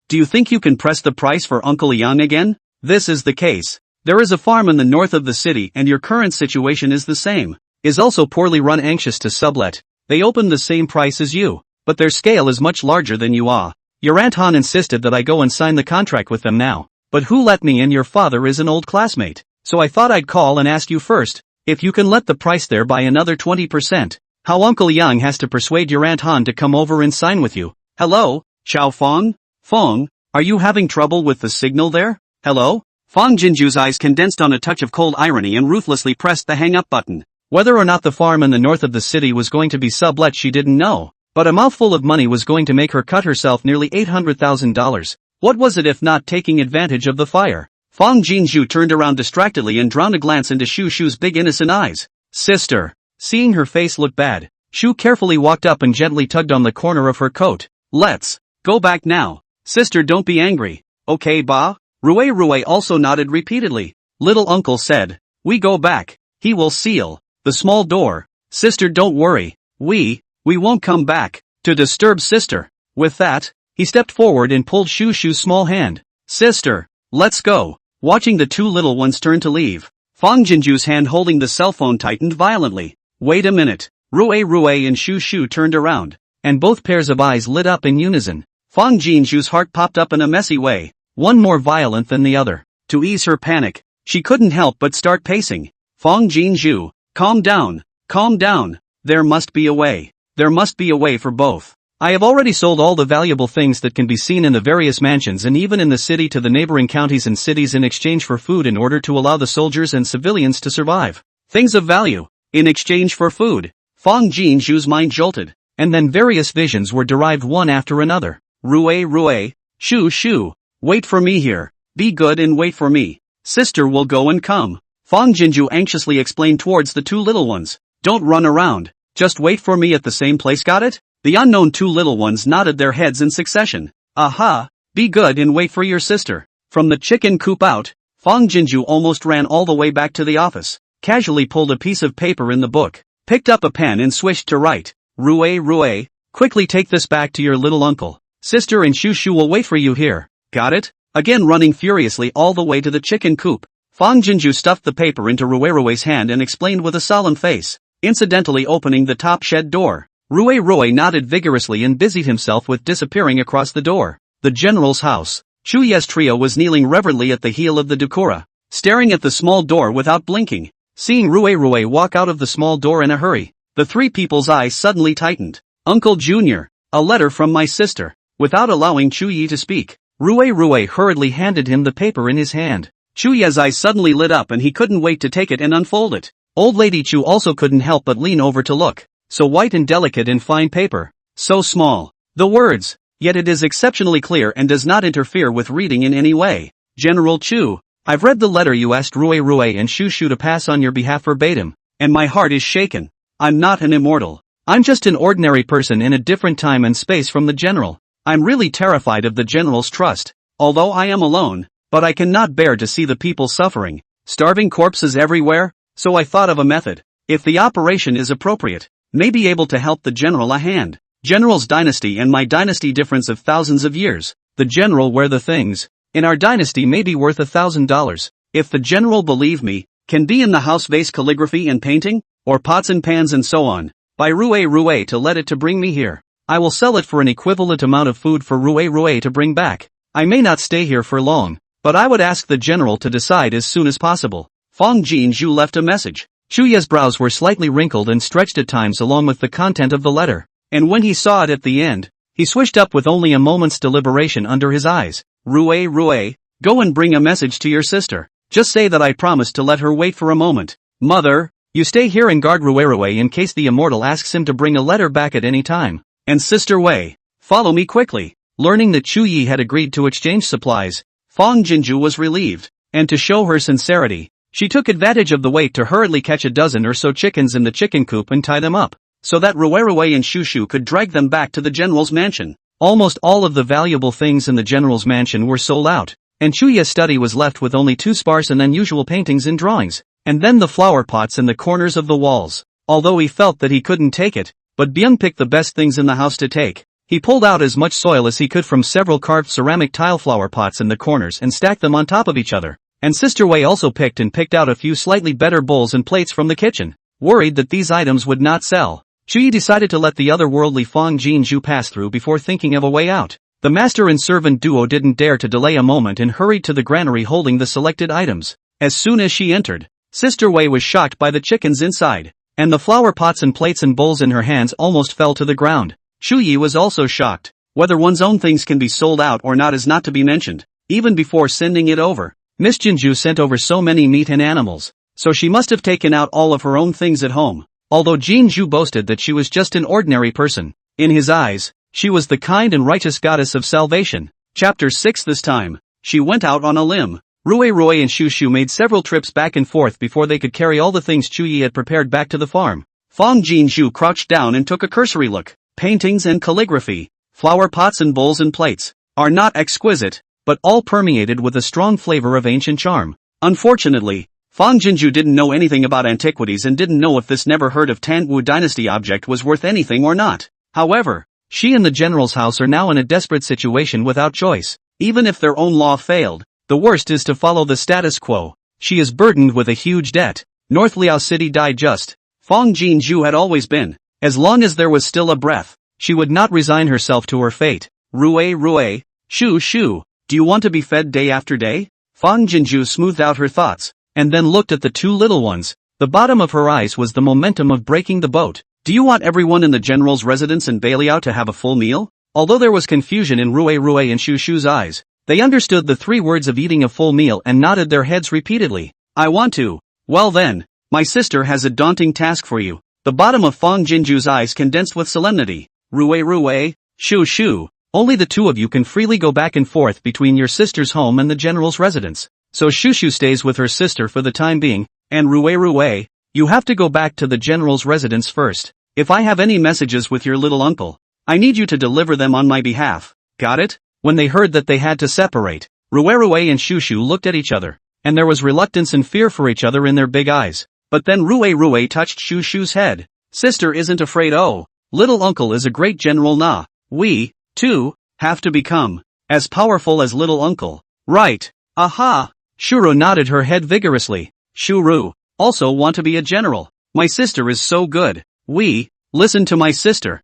do you think you can press the price for Uncle Yang again? This is the case. There is a farm in the north of the city and your current situation is the same. Is also poorly run, anxious to sublet. They open the same price as you, but their scale is much larger than you are. Your Aunt Han insisted that I go and sign the contract with them now, but who let me, and your father is an old classmate, so I thought I'd call and ask you first, if you can let the price there by another 20%. How Uncle Yang has to persuade your Aunt Han to come over and sign with you. Hello, Chao Fong? Fong, are you having trouble with the signal there? Hello? Fang Jinju's eyes condensed on a touch of cold irony and ruthlessly pressed the hang-up button. Whether or not the farm in the north of the city was going to be sublet she didn't know, but a mouthful of money was going to make her cut herself nearly $800,000. What was it if not taking advantage of the fire? Fang Jinzhu turned around distractedly and drowned a glance into Shu Shu's big innocent eyes. Sister. Seeing her face look bad, Shu carefully walked up and gently tugged on the corner of her coat. Let's go back now. Sister, don't be angry. Okay, ba? Rue also nodded repeatedly. Little uncle said, we go back. He will seal the small door. Sister, don't worry. We won't come back to disturb sister. With that, he stepped forward and pulled Shu Shu's small hand. Sister, let's go. Watching the two little ones turn to leave, Fang Jinju's hand holding the cell phone tightened violently. Wait a minute. Rue and Shu Shu turned around, and both pairs of eyes lit up in unison. Fang Jinju's heart popped up in a messy way, one more violent than the other. To ease her panic, she couldn't help but start pacing. Fang Jinju, calm down, calm down. There must be a way. There must be a way for both. I have already sold all the valuable things that can be seen in the various mansions and even in the city to the neighboring counties and cities in exchange for food in order to allow the soldiers and civilians to survive. Things of value. In exchange for food. Fang Jinju's mind jolted, and then various visions were derived one after another. Rue, Shu Shu, wait for me here. Be good and wait for me. Sister will go and come. Fang Jinju anxiously explained towards the two little ones. Don't run around. Just wait for me at the same place, got it? The unknown two little ones nodded their heads in succession. Aha, be good and wait for your sister. From the chicken coop out, Fang Jinju almost ran all the way back to the office, casually pulled a piece of paper in the book, picked up a pen and swished to write. Rue, quickly take this back to your little uncle. Sister and Shu Shu will wait for you here. Got it? Again running furiously all the way to the chicken coop, Fang Jinju stuffed the paper into Rue's hand and explained with a solemn face, incidentally opening the top shed door. Rue nodded vigorously and busied himself with disappearing across the door. The general's house. Chuye's trio was kneeling reverently at the heel of the Dukura, staring at the small door without blinking. Seeing Rue walk out of the small door in a hurry, the three people's eyes suddenly tightened. Uncle Junior, a letter from my sister. Without allowing Chuyi to speak, Rue hurriedly handed him the paper in his hand. Chuye's eyes suddenly lit up and he couldn't wait to take it and unfold it. Old Lady Chu also couldn't help but lean over to look. So white and delicate in fine paper. So small. The words. Yet it is exceptionally clear and does not interfere with reading in any way. General Chu, I've read the letter you asked Rue and Shu Shu to pass on your behalf verbatim, and my heart is shaken. I'm not an immortal. I'm just an ordinary person in a different time and space from the general. I'm really terrified of the general's trust, although I am alone, but I cannot bear to see the people suffering. Starving corpses everywhere, so I thought of a method. If the operation is appropriate, may be able to help the general a hand. General's dynasty and my dynasty difference of thousands of years. The general where the things in our dynasty may be worth $1,000. If the general believe me, can be in the house vase calligraphy and painting, or pots and pans and so on. By Rue to let it to bring me here. I will sell it for an equivalent amount of food for Rue to bring back. I may not stay here for long, but I would ask the general to decide as soon as possible. Fang Jinju left a message. Chuye's brows were slightly wrinkled and stretched at times along with the content of the letter, and when he saw it at the end, he swished up with only a moment's deliberation under his eyes. Rue, go and bring a message to your sister. Just say that I promised to let her wait for a moment. Mother, you stay here and guard Rue in case the immortal asks him to bring a letter back at any time. And Sister Wei, follow me quickly. Learning that Chu Yi had agreed to exchange supplies, Fang Jinju was relieved, and to show her sincerity, she took advantage of the wait to hurriedly catch a dozen or so chickens in the chicken coop and tie them up, so that Rue and Shu Shu could drag them back to the general's mansion. Almost all of the valuable things in the general's mansion were sold out, and Chuye's study was left with only two sparse and unusual paintings and drawings, and then the flower pots in the corners of the walls. Although he felt that he couldn't take it, but Byung picked the best things in the house to take. He pulled out as much soil as he could from several carved ceramic tile flower pots in the corners and stacked them on top of each other. And Sister Wei also picked out a few slightly better bowls and plates from the kitchen. Worried that these items would not sell, Chuyi decided to let the otherworldly Fang Jinju pass through before thinking of a way out. The master and servant duo didn't dare to delay a moment and hurried to the granary holding the selected items. As soon as she entered, Sister Wei was shocked by the chickens inside, and the flower pots and plates and bowls in her hands almost fell to the ground. Chuyi was also shocked. Whether one's own things can be sold out or not is not to be mentioned, even before sending it over. Miss Jinju sent over so many meat and animals, so she must have taken out all of her own things at home. Although Jinju boasted that she was just an ordinary person, in his eyes, she was the kind and righteous goddess of salvation. Chapter 6. This time, she went out on a limb. Rui and Shu made several trips back and forth before they could carry all the things Chuyi had prepared back to the farm. Fang Jinzhu crouched down and took a cursory look. Paintings and calligraphy, flower pots and bowls and plates, are not exquisite, but all permeated with a strong flavor of ancient charm. Unfortunately, Fang Jinzhu didn't know anything about antiquities and didn't know if this never heard of Tanwu dynasty object was worth anything or not. However, she and the general's house are now in a desperate situation without choice. Even if their own law failed, the worst is to follow the status quo. She is burdened with a huge debt. North Liao City died just. Fang Jinzhu had always been. As long as there was still a breath, she would not resign herself to her fate. Rui, Shu, do you want to be fed day after day? Fang Jinzhu smoothed out her thoughts, and then looked at the two little ones. The bottom of her eyes was the momentum of breaking the boat. Do you want everyone in the general's residence in Bailiao to have a full meal? Although there was confusion in Rui and Shu's eyes, they understood the 3 words of eating a full meal and nodded their heads repeatedly. I want to. Well then, my sister has a daunting task for you. The bottom of Fang Jinzhu's eyes condensed with solemnity. Rui, Shu, only the 2 of you can freely go back and forth between your sister's home and the general's residence. So Shu stays with her sister for the time being, and Rui, you have to go back to the general's residence first. If I have any messages with your little uncle, I need you to deliver them on my behalf. Got it? When they heard that they had to separate, Rui and Shu looked at each other, and there was reluctance and fear for each other in their big eyes. But then Rui touched Shu's head. Sister isn't afraid. Oh, little uncle is a great general na. We, too, have to become as powerful as little uncle. Right. Aha. Shuru nodded her head vigorously. Shuru, also want to be a general. My sister is so good. We, listen to my sister.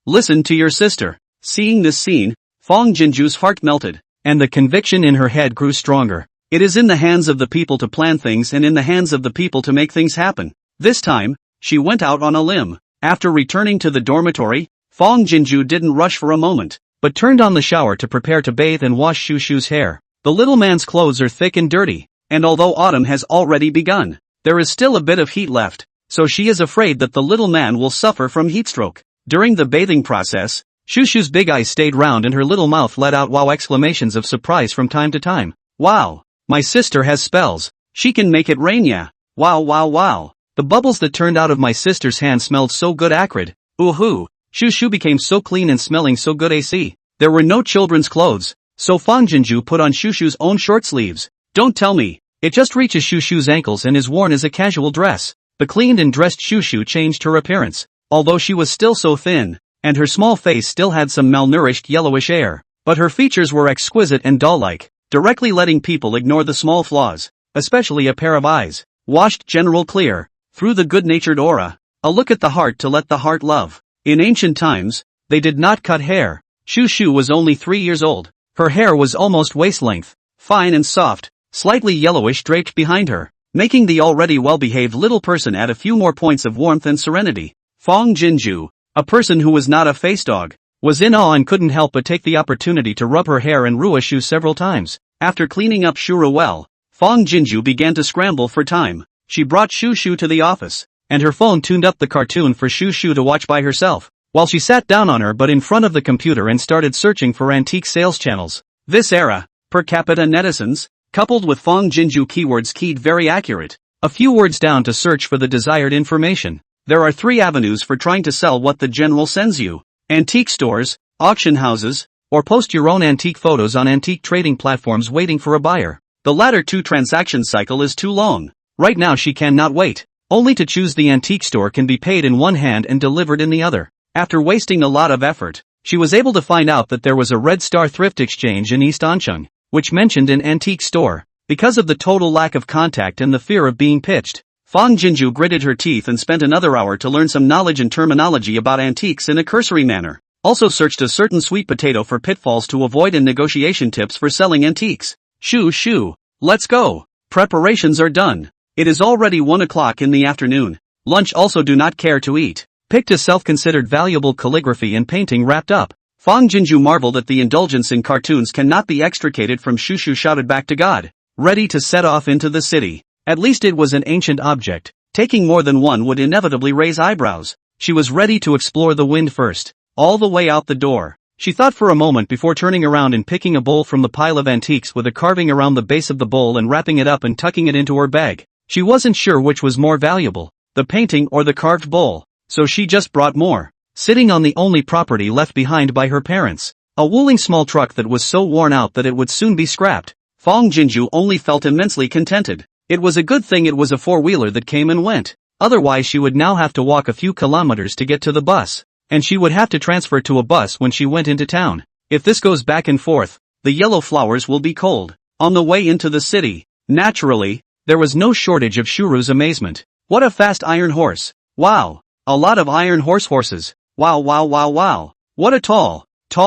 Listen to your sister. Seeing this scene, Fang Jinzhu's heart melted, and the conviction in her head grew stronger. It is in the hands of the people to plan things and in the hands of the people to make things happen. This time, she went out on a limb. After returning to the dormitory, Fang Jinzhu didn't rush for a moment, but turned on the shower to prepare to bathe and wash Shu's hair. The little man's clothes are thick and dirty, and although autumn has already begun, there is still a bit of heat left, so she is afraid that the little man will suffer from heatstroke. During the bathing process, Shu's big eyes stayed round and her little mouth let out wow exclamations of surprise from time to time. Wow! My sister has spells. She can make it rain, yeah. Wow. The bubbles that turned out of my sister's hand smelled so good acrid. Ooh-hoo. Shu became so clean and smelling so good AC. There were no children's clothes, so Fang Jinzhu put on Shu's own short sleeves. Don't tell me. It just reaches Shu's ankles and is worn as a casual dress. The cleaned and dressed Shu changed her appearance. Although she was still so thin, and her small face still had some malnourished yellowish air, but her features were exquisite and doll-like, directly letting people ignore the small flaws, especially a pair of eyes, washed general clear, through the good-natured aura, a look at the heart to let the heart love. In ancient times, they did not cut hair. Shu was only 3 years old. Her hair was almost waist-length, fine and soft, slightly yellowish draped behind her, making the already well-behaved little person add a few more points of warmth and serenity. Fang Jinzhu, a person who was not a face dog, was in awe and couldn't help but take the opportunity to rub her hair and Shu several times. After cleaning up Shuru well, Fang Jinzhu began to scramble for time. She brought Shu to the office, and her phone tuned up the cartoon for Shu to watch by herself, while she sat down on her butt in front of the computer and started searching for antique sales channels. This era, per capita netizens, coupled with Fang Jinzhu keywords keyed very accurate, a few words down to search for the desired information. There are 3 avenues for trying to sell what the general sends you: antique stores, auction houses, or post your own antique photos on antique trading platforms waiting for a buyer. The latter 2 transaction cycle is too long. Right now she cannot wait. Only to choose the antique store can be paid in one hand and delivered in the other. After wasting a lot of effort, she was able to find out that there was a Red Star thrift exchange in East Ancheng, which mentioned an antique store. Because of the total lack of contact and the fear of being pitched, Fang Jinzhu gritted her teeth and spent another hour to learn some knowledge and terminology about antiques in a cursory manner. Also searched a certain sweet potato for pitfalls to avoid and negotiation tips for selling antiques. Shu, let's go. Preparations are done. It is already 1 o'clock in the afternoon. Lunch also do not care to eat. Picked a self-considered valuable calligraphy and painting wrapped up. Fang Jinzhu marveled at the indulgence in cartoons cannot be extricated from. Shu shouted back to God, ready to set off into the city. At least it was an ancient object. Taking more than one would inevitably raise eyebrows. She was ready to explore the wind first. All the way out the door, She thought for a moment before turning around and picking a bowl from the pile of antiques with a carving around the base of the bowl and wrapping it up and tucking it into her bag. She wasn't sure which was more valuable, the painting or the carved bowl, so she just brought more. Sitting on the only property left behind by her parents, a woolly small truck that was so worn out that it would soon be scrapped, Fong Jinju only felt immensely contented. It was a good thing it was a four-wheeler that came and went, otherwise she would now have to walk a few kilometers to get to the bus. And she would have to transfer to a bus when she went into town. If this goes back and forth, the yellow flowers will be cold. On the way into the city, naturally, there was no shortage of Shuru's amazement. What a fast iron horse. Wow. A lot of iron horses. Wow wow wow wow. What a tall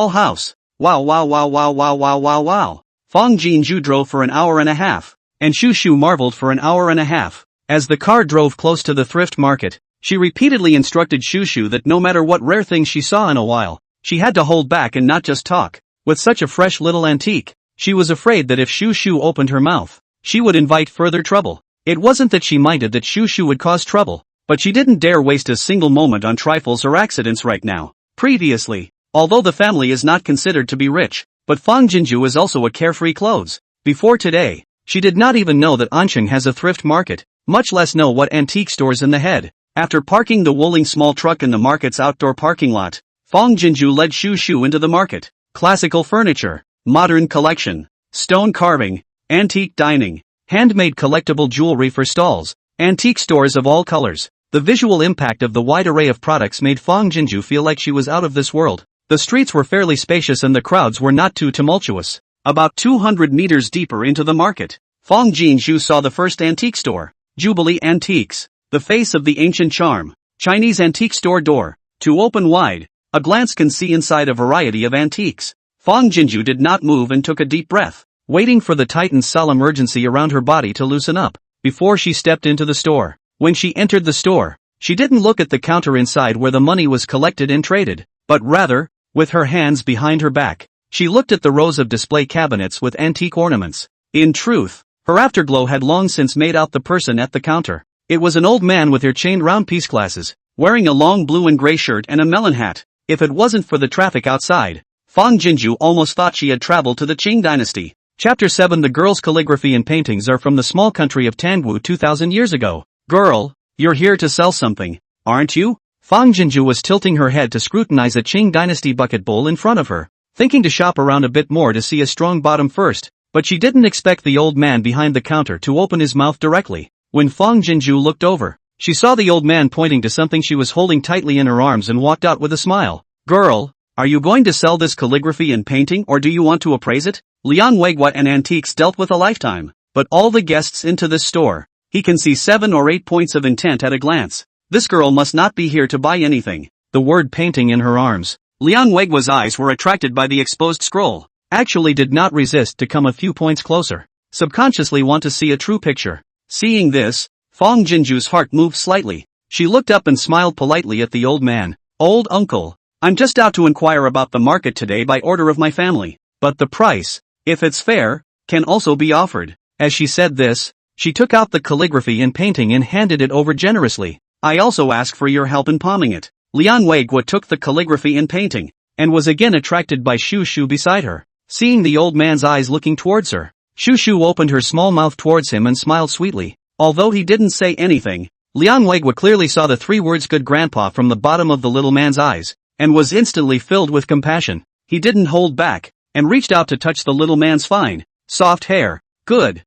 house. Wow wow wow wow wow wow wow wow. Fong Jinju drove for an hour and a half, and Shu marveled for an hour and a half. As the car drove close to the thrift market, she repeatedly instructed Shu that no matter what rare thing she saw in a while, she had to hold back and not just talk. With such a fresh little antique, she was afraid that if Shu opened her mouth, she would invite further trouble. It wasn't that she minded that Shu would cause trouble, but she didn't dare waste a single moment on trifles or accidents right now. Previously, although the family is not considered to be rich, but Fong Jinju is also a carefree clothes. Before today, she did not even know that Ansheng has a thrift market, much less know what antique stores in the head. After parking the wooling small truck in the market's outdoor parking lot, Fong Jinju led Shu into the market. Classical furniture, modern collection, stone carving, antique dining, handmade collectible jewelry for stalls, antique stores of all colors. The visual impact of the wide array of products made Fong Jinju feel like she was out of this world. The streets were fairly spacious and the crowds were not too tumultuous. About 200 meters deeper into the market, Fong Jinju saw the first antique store, Jubilee Antiques. The face of the ancient charm, Chinese antique store door, to open wide, a glance can see inside a variety of antiques. Fong Jinju did not move and took a deep breath, waiting for the tightened solemn urgency around her body to loosen up, before she stepped into the store. When she entered the store, she didn't look at the counter inside where the money was collected and traded, but rather, with her hands behind her back, she looked at the rows of display cabinets with antique ornaments. In truth, her afterglow had long since made out the person at the counter. It was an old man with hair chained round piece glasses, wearing a long blue and gray shirt and a melon hat. If it wasn't for the traffic outside, Fong Jinju almost thought she had traveled to the Qing dynasty. Chapter 7. The girl's calligraphy and paintings are from the small country of Tangwu 2000 years ago. Girl, you're here to sell something, aren't you? Fong Jinju was tilting her head to scrutinize a Qing dynasty bucket bowl in front of her, thinking to shop around a bit more to see a strong bottom first, but she didn't expect the old man behind the counter to open his mouth directly. When Fong Jinju looked over, she saw the old man pointing to something she was holding tightly in her arms and walked out with a smile. Girl, are you going to sell this calligraphy and painting or do you want to appraise it? Liang Weiguat and Antiques dealt with a lifetime, but all the guests into this store, he can see 7 or 8 points of intent at a glance. This girl must not be here to buy anything. The word painting in her arms. Liang Weigua's eyes were attracted by the exposed scroll, actually did not resist to come a few points closer, subconsciously want to see a true picture. Seeing this, Fong Jinju's heart moved slightly. She looked up and smiled politely at the old man. Old uncle, I'm just out to inquire about the market today by order of my family, but the price, if it's fair, can also be offered. As she said this, she took out the calligraphy and painting and handed it over generously. I also ask for your help in palming it. Liang Weigua took the calligraphy and painting, and was again attracted by Shu beside her. Seeing the old man's eyes looking towards her, Shu opened her small mouth towards him and smiled sweetly. Although he didn't say anything, Liang Weigua clearly saw the 3 words good grandpa from the bottom of the little man's eyes, and was instantly filled with compassion. He didn't hold back, and reached out to touch the little man's fine, soft hair. Good,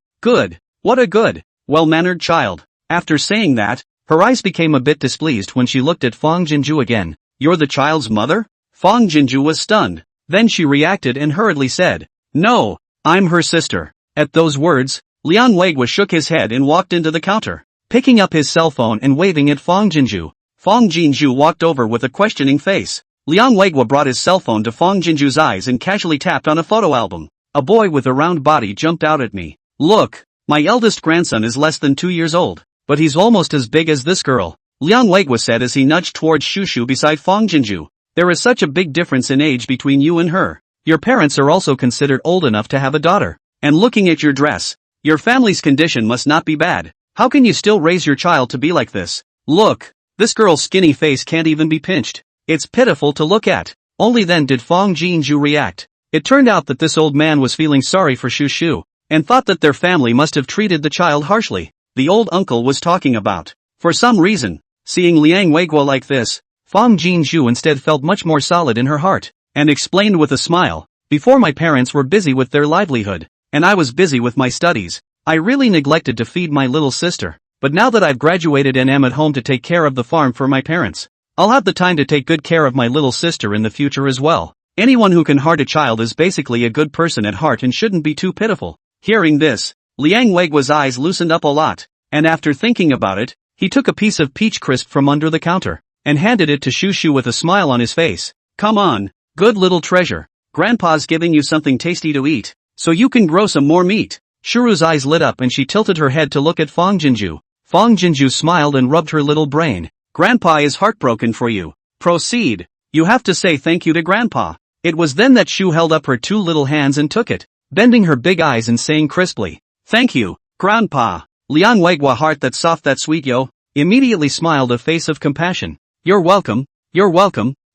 what a good, well-mannered child. After saying that, her eyes became a bit displeased when she looked at Fong Jinju again. You're the child's mother? Fong Jinju was stunned. Then she reacted and hurriedly said, no, I'm her sister. At those words, Liang Weigua shook his head and walked into the counter, picking up his cell phone and waving at Fong Jinju. Fong Jinju walked over with a questioning face. Liang Weigua brought his cell phone to Fong Jinju's eyes and casually tapped on a photo album. A boy with a round body jumped out at me. Look, my eldest grandson is less than 2 years old, but he's almost as big as this girl, Liang Weigua said as he nudged towards Shu beside Fong Jinju. There is such a big difference in age between you and her. Your parents are also considered old enough to have a daughter. And looking at your dress, your family's condition must not be bad. How can you still raise your child to be like this? Look, this girl's skinny face can't even be pinched. It's pitiful to look at. Only then did Fong Jinju react. It turned out that this old man was feeling sorry for Shu Shu, and thought that their family must have treated the child harshly. The old uncle was talking about. For some reason, seeing Liang Weiguo like this, Fong Jinju instead felt much more solid in her heart, and explained with a smile, "Before my parents were busy with their livelihood, and I was busy with my studies, I really neglected to feed my little sister, but now that I've graduated and am at home to take care of the farm for my parents, I'll have the time to take good care of my little sister in the future as well." Anyone who can heart a child is basically a good person at heart and shouldn't be too pitiful. Hearing this, Liang Weiguo's eyes loosened up a lot, and after thinking about it, he took a piece of peach crisp from under the counter, and handed it to Shu Shu with a smile on his face. "Come on, good little treasure. Grandpa's giving you something tasty to eat, so you can grow some more meat." Shuru's eyes lit up and she tilted her head to look at Fong Jinju. Fong Jinju smiled and rubbed her little brain. "Grandpa is heartbroken for you. Proceed. You have to say thank you to Grandpa." It was then that Shu held up her two little hands and took it, bending her big eyes and saying crisply, "Thank you, Grandpa." Liang Weiguo, heart that soft that sweet yo, immediately smiled a face of compassion. You're welcome,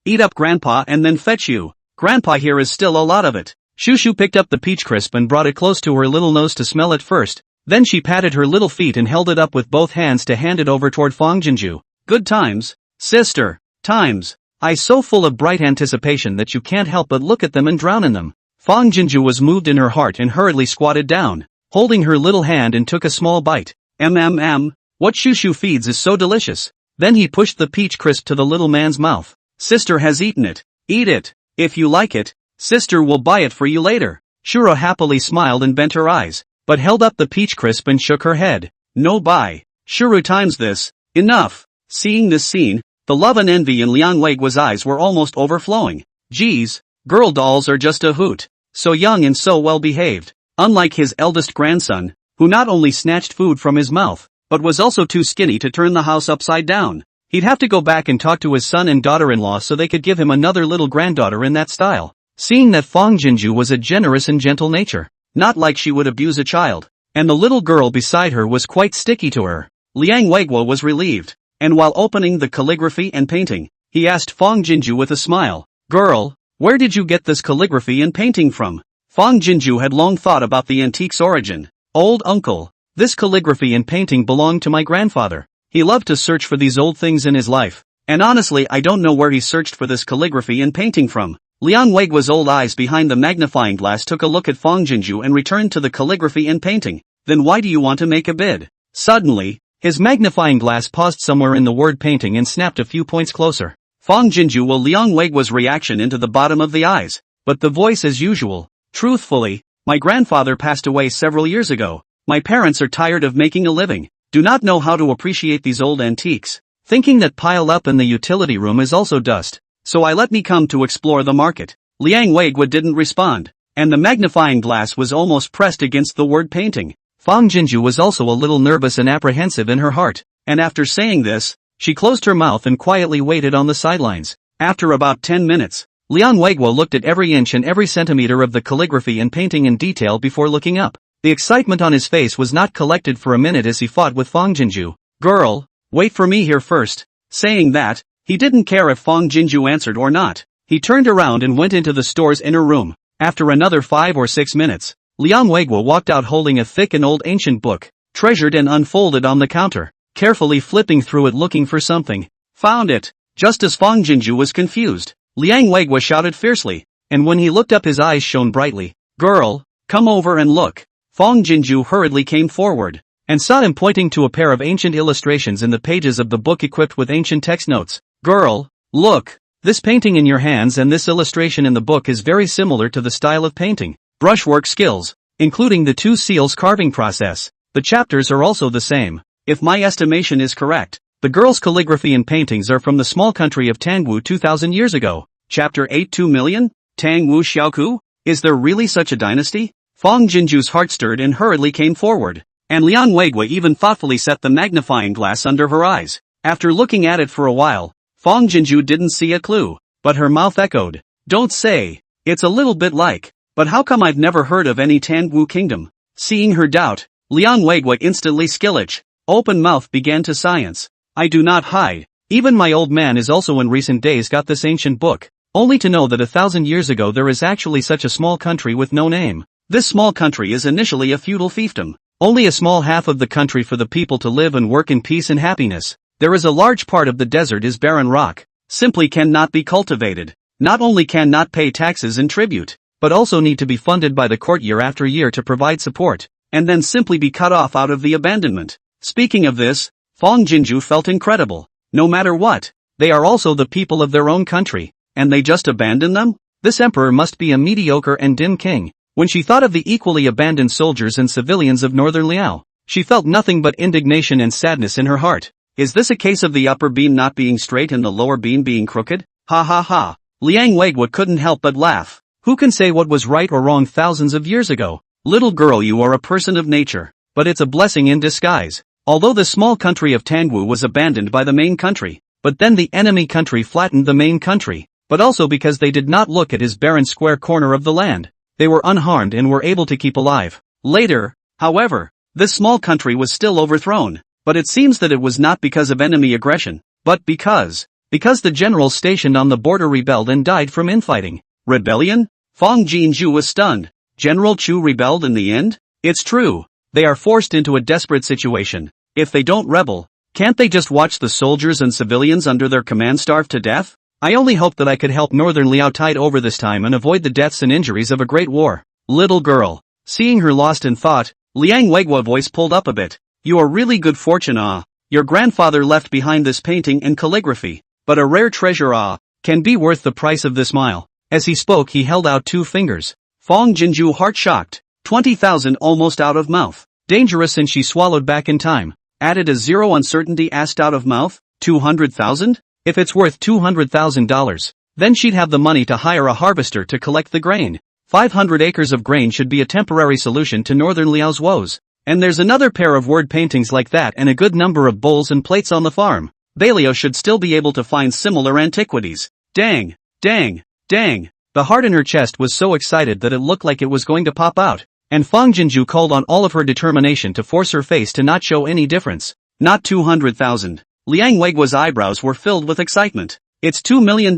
eat up Grandpa and then fetch you. Grandpa here is still a lot of it." Shu Shu picked up the peach crisp and brought it close to her little nose to smell it first, then she patted her little feet and held it up with both hands to hand it over toward Fong Jinju. "Good times, sister, times. Eyes so full of bright anticipation that you can't help but look at them and drown in them." Fong Jinju was moved in her heart and hurriedly squatted down, holding her little hand and took a small bite. What Shu Shu feeds is so delicious." Then he pushed the peach crisp to the little man's mouth. "Sister has eaten it. Eat it. If you like it, sister will buy it for you later." Shura happily smiled and bent her eyes, but held up the peach crisp and shook her head. "No buy. Shuru times this. Enough." Seeing this scene, the love and envy in Liang Weiguo's eyes were almost overflowing. Geez, girl dolls are just a hoot. So young and so well behaved. Unlike his eldest grandson, who not only snatched food from his mouth, but was also too skinny to turn the house upside down. He'd have to go back and talk to his son and daughter-in-law so they could give him another little granddaughter in that style. Seeing that Fong Jinju was a generous and gentle nature, not like she would abuse a child, and the little girl beside her was quite sticky to her, Liang Weiguo was relieved, and while opening the calligraphy and painting, he asked Fong Jinju with a smile, "Girl, where did you get this calligraphy and painting from?" Fong Jinju had long thought about the antique's origin. "Old uncle, this calligraphy and painting belonged to my grandfather. He loved to search for these old things in his life, and honestly I don't know where he searched for this calligraphy and painting from." Liang Weiguo's old eyes behind the magnifying glass took a look at Fong Jinju and returned to the calligraphy and painting. "Then why do you want to make a bid?" Suddenly, his magnifying glass paused somewhere in the word painting and snapped a few points closer. Fong Jinju will Liang Weiguo's reaction into the bottom of the eyes, but the voice as usual. "Truthfully, my grandfather passed away several years ago. My parents are tired of making a living, do not know how to appreciate these old antiques, thinking that piled up in the utility room is also dust. So I let me come to explore the market." Liang Weiguo didn't respond, and the magnifying glass was almost pressed against the word painting. Fong Jinju was also a little nervous and apprehensive in her heart, and after saying this, she closed her mouth and quietly waited on the sidelines. After about 10 minutes, Liang Weiguo looked at every inch and every centimeter of the calligraphy and painting in detail before looking up. The excitement on his face was not collected for a minute as he fought with Fong Jinju. "Girl, wait for me here first." Saying that, he didn't care if Fong Jinju answered or not. He turned around and went into the store's inner room. After another 5 or 6 minutes, Liang Weiguo walked out holding a thick and old ancient book, treasured and unfolded on the counter, carefully flipping through it looking for something. Found it. Just as Fong Jinju was confused, Liang Weiguo shouted fiercely, and when he looked up his eyes shone brightly. "Girl, come over and look." Fong Jinju hurriedly came forward, and saw him pointing to a pair of ancient illustrations in the pages of the book equipped with ancient text notes. "Girl, look, this painting in your hands and this illustration in the book is very similar to the style of painting. Brushwork skills, including the 2 seals carving process. The chapters are also the same. If my estimation is correct, the girl's calligraphy and paintings are from the small country of Tangwu 2000 years ago. Chapter 8 2 million? Tangwu Xiaoku? Is there really such a dynasty?" Fong Jinju's heart stirred and hurriedly came forward, and Liang Weiguo even thoughtfully set the magnifying glass under her eyes. After looking at it for a while, Fong Jinju didn't see a clue, but her mouth echoed, "Don't say, it's a little bit like, but how come I've never heard of any Tangwu kingdom?" Seeing her doubt, Liang Weiguo instantly skillich, open mouth began to science. "I do not hide, even my old man is also in recent days got this ancient book, only to know that 1,000 years ago there is actually such a small country with no name. This small country is initially a feudal fiefdom. Only a small half of the country for the people to live and work in peace and happiness. There is a large part of the desert is barren rock, simply cannot be cultivated. Not only cannot pay taxes and tribute, but also need to be funded by the court year after year to provide support, and then simply be cut off out of the abandonment. Speaking of this, Fong Jinju felt incredible. No matter what, they are also the people of their own country, and they just abandon them? This emperor must be a mediocre and dim king. When she thought of the equally abandoned soldiers and civilians of northern Liao, she felt nothing but indignation and sadness in her heart. Is this a case of the upper beam not being straight and the lower beam being crooked? Ha ha ha. Liang Weiguo couldn't help but laugh. Who can say what was right or wrong thousands of years ago? Little girl, you are a person of nature, but it's a blessing in disguise. Although the small country of Tangwu was abandoned by the main country, but then the enemy country flattened the main country, but also because they did not look at his barren square corner of the land. They were unharmed and were able to keep alive. Later, however, this small country was still overthrown, but it seems that it was not because of enemy aggression, but because the generals stationed on the border rebelled and died from infighting. Rebellion? Fong Jinju was stunned. General Chu rebelled in the end? It's true. They are forced into a desperate situation. If they don't rebel, can't they just watch the soldiers and civilians under their command starve to death? I only hope that I could help Northern Liao tide over this time and avoid the deaths and injuries of a great war. Little girl. Seeing her lost in thought, Liang Weiguo's voice pulled up a bit. You are really good fortune, ah. Your grandfather left behind this painting and calligraphy, but a rare treasure, ah, can be worth the price of this mile. As he spoke, he held out 2 fingers. Fong Jinju heart shocked. 20,000 almost out of mouth. Dangerous, and she swallowed back in time. Added a zero uncertainty, asked out of mouth. 200,000? If it's worth $200,000, then she'd have the money to hire a harvester to collect the grain. 500 acres of grain should be a temporary solution to Northern Liao's woes. And there's another pair of word paintings like that and a good number of bowls and plates on the farm. Beilio should still be able to find similar antiquities. Dang, dang, dang. The heart in her chest was so excited that it looked like it was going to pop out. And Fong Jinju called on all of her determination to force her face to not show any difference. Not 200,000. Liang Weiguo's eyebrows were filled with excitement. It's $2 million.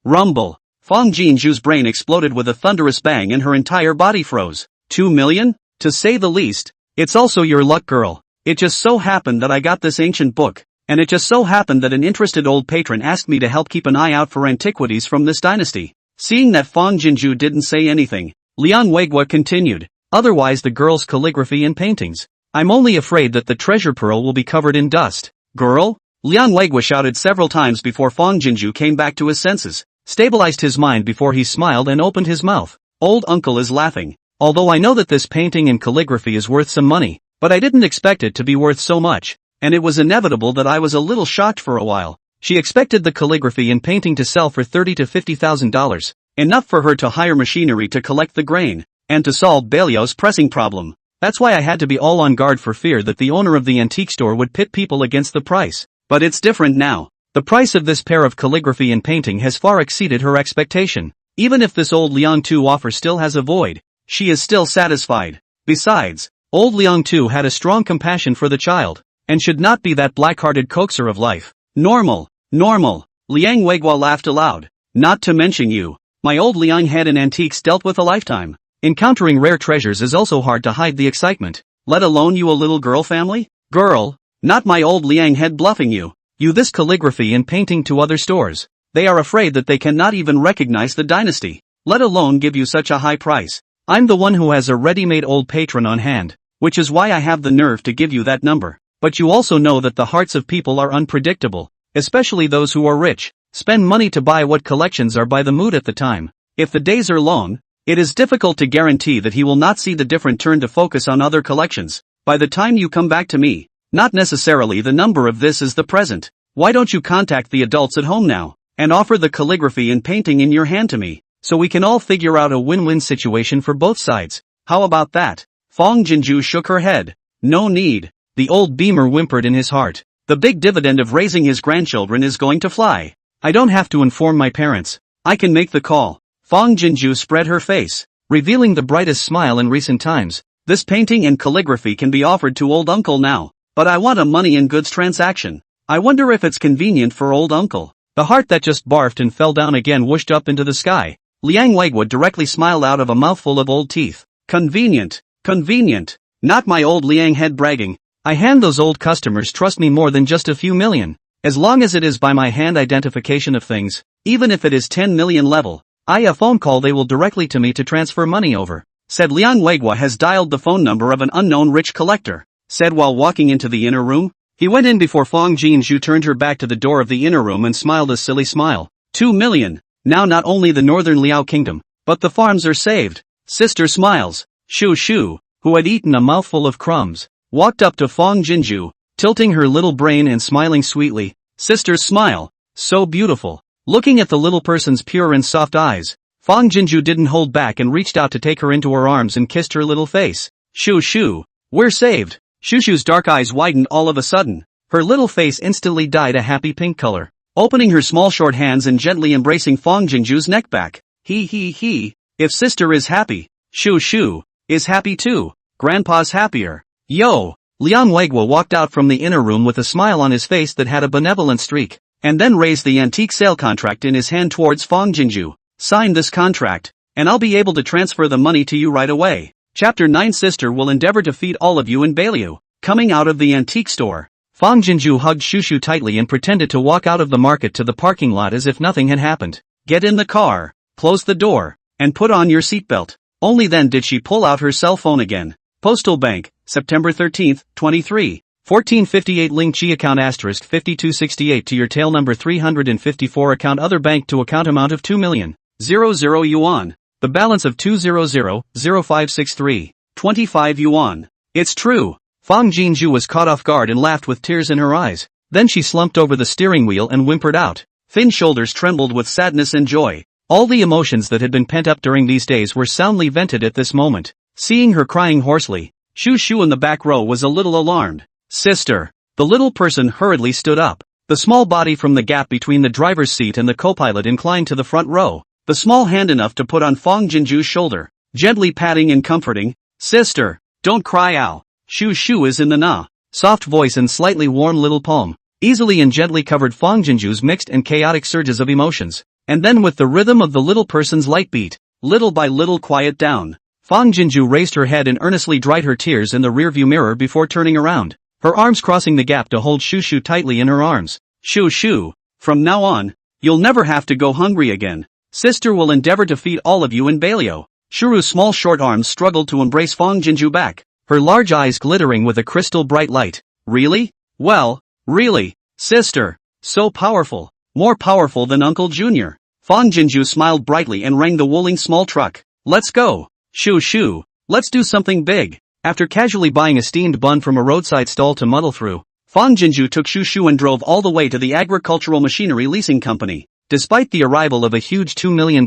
Rumble. Fong Jinju's brain exploded with a thunderous bang and her entire body froze. 2 million? To say the least. It's also your luck, girl. It just so happened that I got this ancient book, and it just so happened that an interested old patron asked me to help keep an eye out for antiquities from this dynasty. Seeing that Fong Jinju didn't say anything, Liang Weiguo continued. Otherwise the girl's calligraphy and paintings. I'm only afraid that the treasure pearl will be covered in dust. Girl? Liang Weiguo shouted several times before Fong Jinju came back to his senses, stabilized his mind before he smiled and opened his mouth. Old uncle is laughing. Although I know that this painting and calligraphy is worth some money, but I didn't expect it to be worth so much, and it was inevitable that I was a little shocked for a while. She expected the calligraphy and painting to sell for $30,000 to $50,000, enough for her to hire machinery to collect the grain, and to solve Beilio's pressing problem. That's why I had to be all on guard for fear that the owner of the antique store would pit people against the price. But it's different now. The price of this pair of calligraphy and painting has far exceeded her expectation. Even if this old Liang Tu offer still has a void, she is still satisfied. Besides, old Liang Tu had a strong compassion for the child, and should not be that black-hearted coaxer of life. Normal. Liang Weiguo laughed aloud. Not to mention you. My old Liang had in antiques dealt with a lifetime. Encountering rare treasures is also hard to hide the excitement. Let alone you, a little girl family? Girl. Not my old Liang head bluffing you. You this calligraphy and painting to other stores. They are afraid that they cannot even recognize the dynasty, let alone give you such a high price. I'm the one who has a ready-made old patron on hand, which is why I have the nerve to give you that number. But you also know that the hearts of people are unpredictable, especially those who are rich, spend money to buy what collections are by the mood at the time. If the days are long, it is difficult to guarantee that he will not see the different turn to focus on other collections. By the time you come back to me, not necessarily the number of this is the present. Why don't you contact the adults at home now, and offer the calligraphy and painting in your hand to me, so we can all figure out a win-win situation for both sides. How about that? Fong Jinju shook her head. No need. The old beamer whimpered in his heart. The big dividend of raising his grandchildren is going to fly. I don't have to inform my parents. I can make the call. Fong Jinju spread her face, revealing the brightest smile in recent times. This painting and calligraphy can be offered to old uncle now, but I want a money and goods transaction. I wonder if it's convenient for old uncle. The heart that just barfed and fell down again whooshed up into the sky. Liang Weiguo directly smiled out of a mouthful of old teeth. Convenient. Convenient. Not my old Liang head bragging. I hand those old customers trust me more than just a few million. As long as it is by my hand identification of things, even if it is 10 million level, a phone call they will directly to me to transfer money over. Said Liang Weiguo has dialed the phone number of an unknown rich collector. Said while walking into the inner room. He went in before Fang Jinzhu turned her back to the door of the inner room and smiled a silly smile. 2 million. Now not only the northern Liao kingdom, but the farms are saved. Sister smiles. Shu Shu, who had eaten a mouthful of crumbs, walked up to Fang Jinzhu, tilting her little brain and smiling sweetly. Sister's smile. So beautiful. Looking at the little person's pure and soft eyes, Fang Jinzhu didn't hold back and reached out to take her into her arms and kissed her little face. Shu Shu, we're saved. Shu Shu's dark eyes widened all of a sudden. Her little face instantly dyed a happy pink color. Opening her small short hands and gently embracing Fang Jinzhu's neck back. He. If sister is happy, Shu Shu is happy too. Grandpa's happier. Yo! Liang Weiguo walked out from the inner room with a smile on his face that had a benevolent streak, and then raised the antique sale contract in his hand towards Fang Jinzhu. Sign this contract, and I'll be able to transfer the money to you right away. Chapter 9 Sister will endeavor to feed all of you in Bailu. Coming out of the antique store, Fang Jinzhu hugged Shu Shu tightly and pretended to walk out of the market to the parking lot as if nothing had happened. Get in the car, close the door, and put on your seatbelt. Only then did she pull out her cell phone again. Postal Bank, September 13, 23. 1458 Ling Chi account asterisk 5268 to your tail number 354 account other bank to account amount of 2,000,000 yuan. The balance of 200,0563. 25 yuan. It's true. Fang Jinzhu was caught off guard and laughed with tears in her eyes. Then she slumped over the steering wheel and whimpered out. Thin shoulders trembled with sadness and joy. All the emotions that had been pent up during these days were soundly vented at this moment. Seeing her crying hoarsely, Shu Shu in the back row was a little alarmed. Sister. The little person hurriedly stood up. The small body from the gap between the driver's seat and the co-pilot inclined to the front row. The small hand enough to put on Fang Jinzhu's shoulder, gently patting and comforting. Sister, don't cry Al. Shu Shu is in the na. Soft voice and slightly warm little palm, easily and gently covered Fang Jinzhu's mixed and chaotic surges of emotions. And then with the rhythm of the little person's light beat, little by little quiet down. Fang Jinzhu raised her head and earnestly dried her tears in the rearview mirror before turning around, her arms crossing the gap to hold Shu Shu tightly in her arms. Shu Shu, from now on, you'll never have to go hungry again. Sister will endeavor to feed all of you in Bailio. Shuru's small short arms struggled to embrace Fang Jinzhu back, her large eyes glittering with a crystal bright light. Really? Well, really, sister, so powerful, more powerful than Uncle Junior. Fang Jinzhu smiled brightly and rang the Wuling small truck. Let's go. Shu Shu, let's do something big. After casually buying a steamed bun from a roadside stall to muddle through, Fang Jinzhu took Shu Shu and drove all the way to the agricultural machinery leasing company. Despite the arrival of a huge $2 million,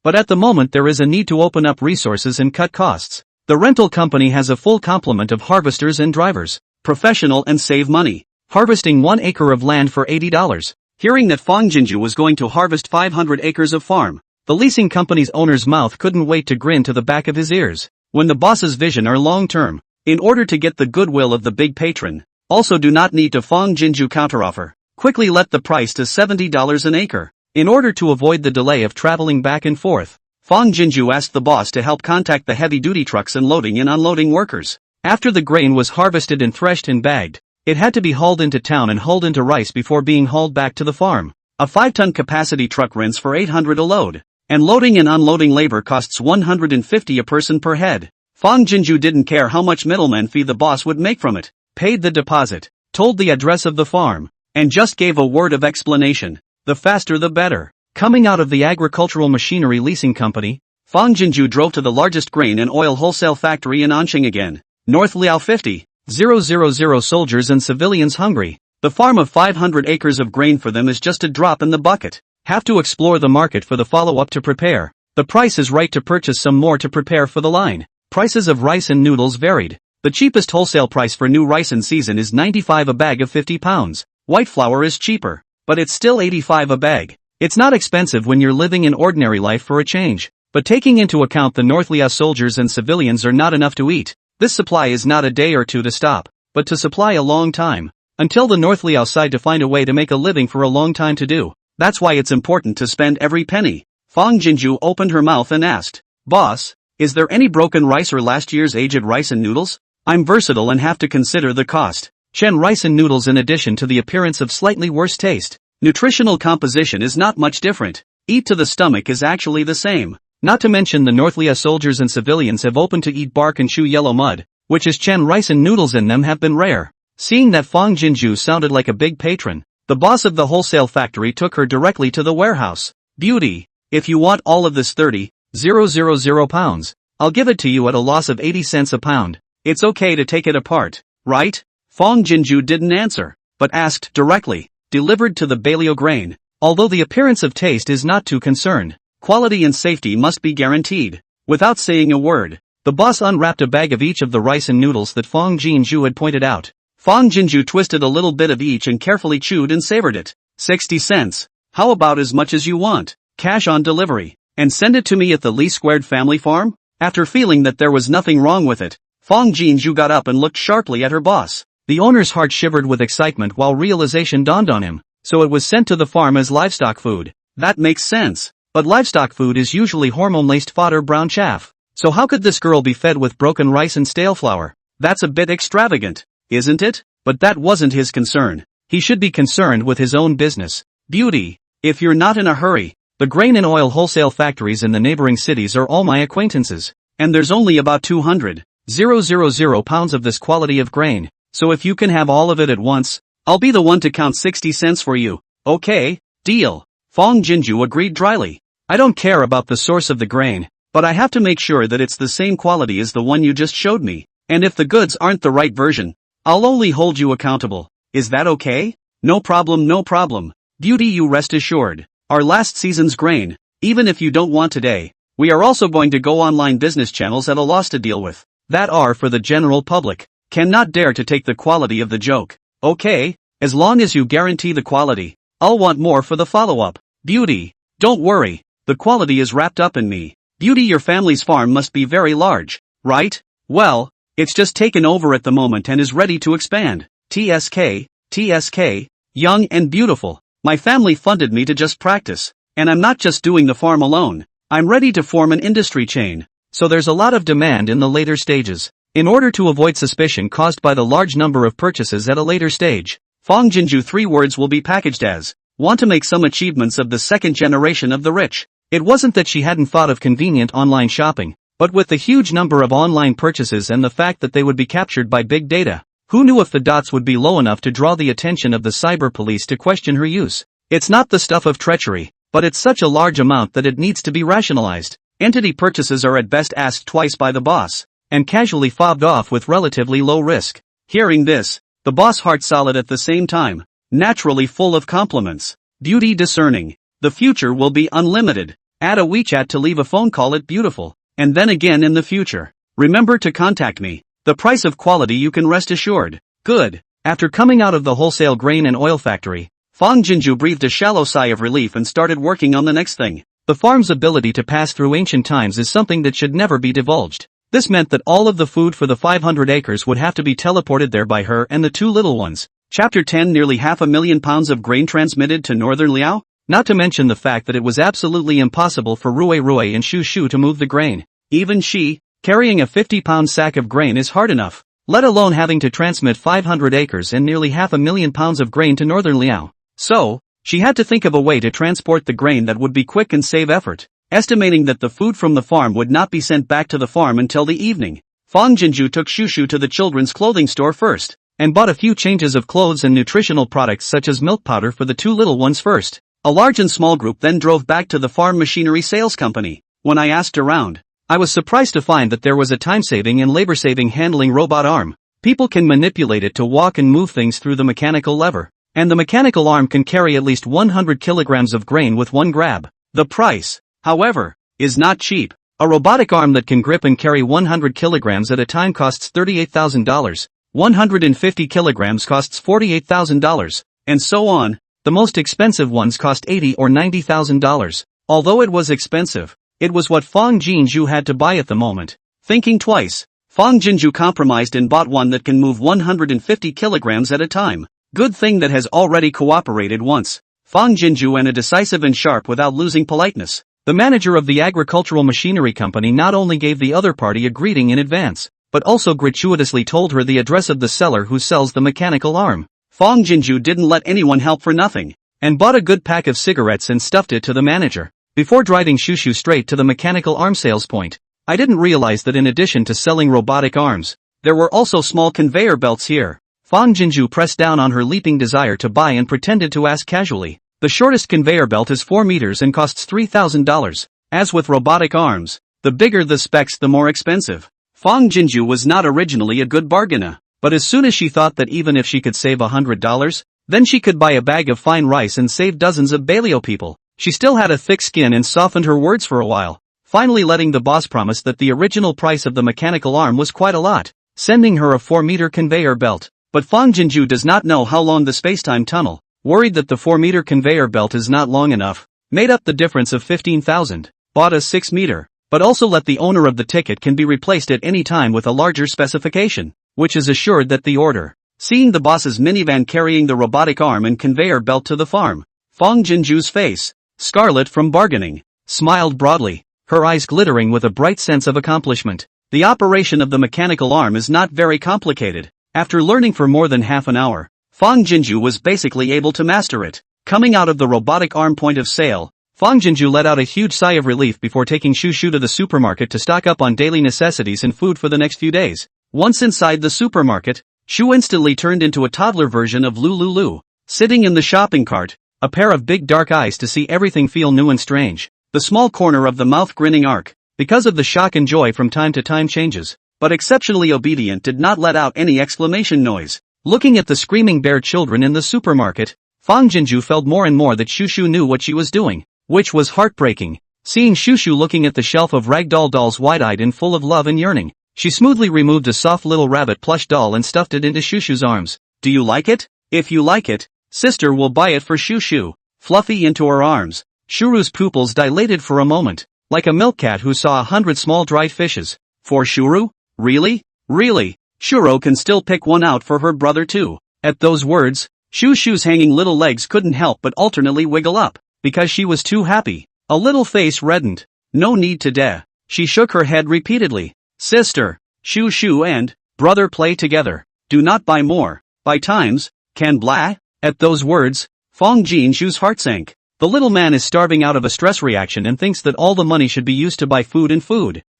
but at the moment there is a need to open up resources and cut costs. The rental company has a full complement of harvesters and drivers, professional and save money, harvesting 1 acre of land for $80. Hearing that Fang Jinzhu was going to harvest 500 acres of farm, the leasing company's owner's mouth couldn't wait to grin to the back of his ears. When the boss's vision are long-term, in order to get the goodwill of the big patron, also do not need to Fang Jinzhu counteroffer. Quickly let the price to $70 an acre. In order to avoid the delay of traveling back and forth, Fang Jinzhu asked the boss to help contact the heavy-duty trucks and loading and unloading workers. After the grain was harvested and threshed and bagged, it had to be hauled into town and hulled into rice before being hauled back to the farm. A 5-ton capacity truck rents for $800 a load, and loading and unloading labor costs $150 a person per head. Fang Jinzhu didn't care how much middleman fee the boss would make from it, paid the deposit, told the address of the farm, and just gave a word of explanation. The faster the better. Coming out of the agricultural machinery leasing company, Fang Jinzhu drove to the largest grain and oil wholesale factory in Anqing again. North Liao 50,000 soldiers and civilians hungry. The farm of 500 acres of grain for them is just a drop in the bucket. Have to explore the market for the follow-up to prepare. The price is right to purchase some more to prepare for the line. Prices of rice and noodles varied. The cheapest wholesale price for new rice in season is 95 a bag of 50 pounds. White flour is cheaper, but it's still 85 a bag. It's not expensive when you're living an ordinary life for a change. But taking into account the North Liao soldiers and civilians are not enough to eat, this supply is not a day or two to stop, but to supply a long time. Until the North Liao side to find a way to make a living for a long time to do. That's why it's important to spend every penny. Fong Jinju opened her mouth and asked, "Boss, is there any broken rice or last year's aged rice and noodles? I'm versatile and have to consider the cost." Chen rice and noodles, in addition to the appearance of slightly worse taste, nutritional composition is not much different. Eat to the stomach is actually the same. Not to mention the Northlia soldiers and civilians have opened to eat bark and chew yellow mud, which is Chen rice and noodles in them have been rare. Seeing that Fong Jinju sounded like a big patron, the boss of the wholesale factory took her directly to the warehouse. "Beauty, if you want all of this 30,000 pounds, I'll give it to you at a loss of 80 cents a pound. It's okay to take it apart, right?" Fong Jinju didn't answer, but asked directly, "Delivered to the Balio grain. Although the appearance of taste is not too concerned, quality and safety must be guaranteed." Without saying a word, the boss unwrapped a bag of each of the rice and noodles that Fong Jinju had pointed out. Fong Jinju twisted a little bit of each and carefully chewed and savored it. 60 cents. How about as much as you want? Cash on delivery. And send it to me at the Lee Squared family farm? After feeling that there was nothing wrong with it, Fong Jinju got up and looked sharply at her boss. The owner's heart shivered with excitement while realization dawned on him. So it was sent to the farm as livestock food. That makes sense. But livestock food is usually hormone-laced fodder brown chaff. So how could this girl be fed with broken rice and stale flour? That's a bit extravagant, isn't it? But that wasn't his concern. He should be concerned with his own business. "Beauty, if you're not in a hurry, the grain and oil wholesale factories in the neighboring cities are all my acquaintances. And there's only about 200,000 pounds of this quality of grain. So if you can have all of it at once, I'll be the one to count 60 cents for you." "Okay, deal." Fong Jinju agreed dryly. "I don't care about the source of the grain, but I have to make sure that it's the same quality as the one you just showed me. And if the goods aren't the right version, I'll only hold you accountable. Is that okay?" No problem. Beauty, you rest assured. Our last season's grain, even if you don't want today, we are also going to go online business channels at a loss to deal with. That are for the general public. Cannot dare to take the quality of the joke. Okay, as long as you guarantee the quality, I'll want more for the follow-up. "Beauty, don't worry, the quality is wrapped up in me. Beauty, your family's farm must be very large, right?" "Well, it's just taken over at the moment and is ready to expand. TSK, young and beautiful. My family funded me to just practice, and I'm not just doing the farm alone. I'm ready to form an industry chain. So there's a lot of demand in the later stages. In order to avoid suspicion caused by the large number of purchases at a later stage, Fong Jinju 3 words will be packaged as, want to make some achievements of the second generation of the rich. It wasn't that she hadn't thought of convenient online shopping, but with the huge number of online purchases and the fact that they would be captured by big data, who knew if the dots would be low enough to draw the attention of the cyber police to question her use? It's not the stuff of treachery, but it's such a large amount that it needs to be rationalized. Entity purchases are at best asked twice by the boss, and casually fobbed off with relatively low risk. Hearing this, the boss heart solid at the same time, naturally full of compliments. Beauty discerning. The future will be unlimited. Add a WeChat to leave a phone call at beautiful, and then again in the future. Remember to contact me. The price of quality you can rest assured. Good. After coming out of the wholesale grain and oil factory, Fong Jinju breathed a shallow sigh of relief and started working on the next thing. The farm's ability to pass through ancient times is something that should never be divulged. This meant that all of the food for the 500 acres would have to be teleported there by her and the 2 little ones. Chapter 10. Nearly 500,000 pounds of grain transmitted to northern Liao? Not to mention the fact that it was absolutely impossible for Rui and Shu Shu to move the grain. Even she, carrying a 50-pound sack of grain is hard enough, let alone having to transmit 500 acres and nearly 500,000 pounds of grain to northern Liao. So, she had to think of a way to transport the grain that would be quick and save effort. Estimating that the food from the farm would not be sent back to the farm until the evening, Fong Jinju took Shu Shu to the children's clothing store first, and bought a few changes of clothes and nutritional products such as milk powder for the 2 little ones first. A large and small group then drove back to the farm machinery sales company. When I asked around, I was surprised to find that there was a time-saving and labor-saving handling robot arm. People can manipulate it to walk and move things through the mechanical lever, and the mechanical arm can carry at least 100 kilograms of grain with one grab. The price, however, is not cheap. A robotic arm that can grip and carry 100 kilograms at a time costs $38,000, 150 kilograms costs $48,000, and so on. The most expensive ones cost $80,000 or $90,000. Although it was expensive, it was what Fong Jinju had to buy at the moment. Thinking twice, Fong Jinju compromised and bought one that can move 150 kilograms at a time. Good thing that has already cooperated once. Fang Jinju and a decisive and sharp without losing politeness. The manager of the agricultural machinery company not only gave the other party a greeting in advance, but also gratuitously told her the address of the seller who sells the mechanical arm. Fang Jinju didn't let anyone help for nothing, and bought a good pack of cigarettes and stuffed it to the manager, before driving Shushu straight to the mechanical arm sales point. I didn't realize that in addition to selling robotic arms, there were also small conveyor belts here. Fang Jinju pressed down on her leaping desire to buy and pretended to ask casually. The shortest conveyor belt is 4 meters and costs $3,000. As with robotic arms, the bigger the specs the more expensive. Fang Jinju was not originally a good bargainer, but as soon as she thought that even if she could save $100, then she could buy a bag of fine rice and save dozens of Baleo people, she still had a thick skin and softened her words for a while, finally letting the boss promise that the original price of the mechanical arm was quite a lot, sending her a 4-meter conveyor belt. But Fang Jinju does not know how long the space-time tunnel, worried that the 4-meter conveyor belt is not long enough, made up the difference of 15,000, bought a 6-meter, but also let the owner of the ticket can be replaced at any time with a larger specification, which is assured that the order. Seeing the boss's minivan carrying the robotic arm and conveyor belt to the farm, Fang Jinju's face, scarlet from bargaining, smiled broadly, her eyes glittering with a bright sense of accomplishment. The operation of the mechanical arm is not very complicated. After learning for more than half an hour, Fang Jinju was basically able to master it. Coming out of the robotic arm point of sale, Fang Jinju let out a huge sigh of relief before taking Shushu to the supermarket to stock up on daily necessities and food for the next few days. Once inside the supermarket, Shu instantly turned into a toddler version of Lulu. Sitting in the shopping cart, a pair of big dark eyes to see everything feel new and strange. The small corner of the mouth grinning arc, because of the shock and joy from time to time changes, but exceptionally obedient did not let out any exclamation noise. Looking at the screaming bear children in the supermarket, Fang Jinju felt more and more that Shushu knew what she was doing, which was heartbreaking. Seeing Shushu looking at the shelf of ragdoll dolls wide-eyed and full of love and yearning, she smoothly removed a soft little rabbit plush doll and stuffed it into Shushu's arms. Do you like it? If you like it, sister will buy it for Shushu. Fluffy into her arms, Shuru's pupils dilated for a moment, like a milk cat who saw 100 small dried fishes. For Shuru? Really? Really? Shuro can still pick one out for her brother too. At those words, Shushu's hanging little legs couldn't help but alternately wiggle up, because she was too happy. A little face reddened. No need to dare. She shook her head repeatedly. Sister, Shushu and brother play together. Do not buy more. Buy times, can blah? At those words, Fang Jinju's heart sank. The little man is starving out of a stress reaction and thinks that all the money should be used to buy food,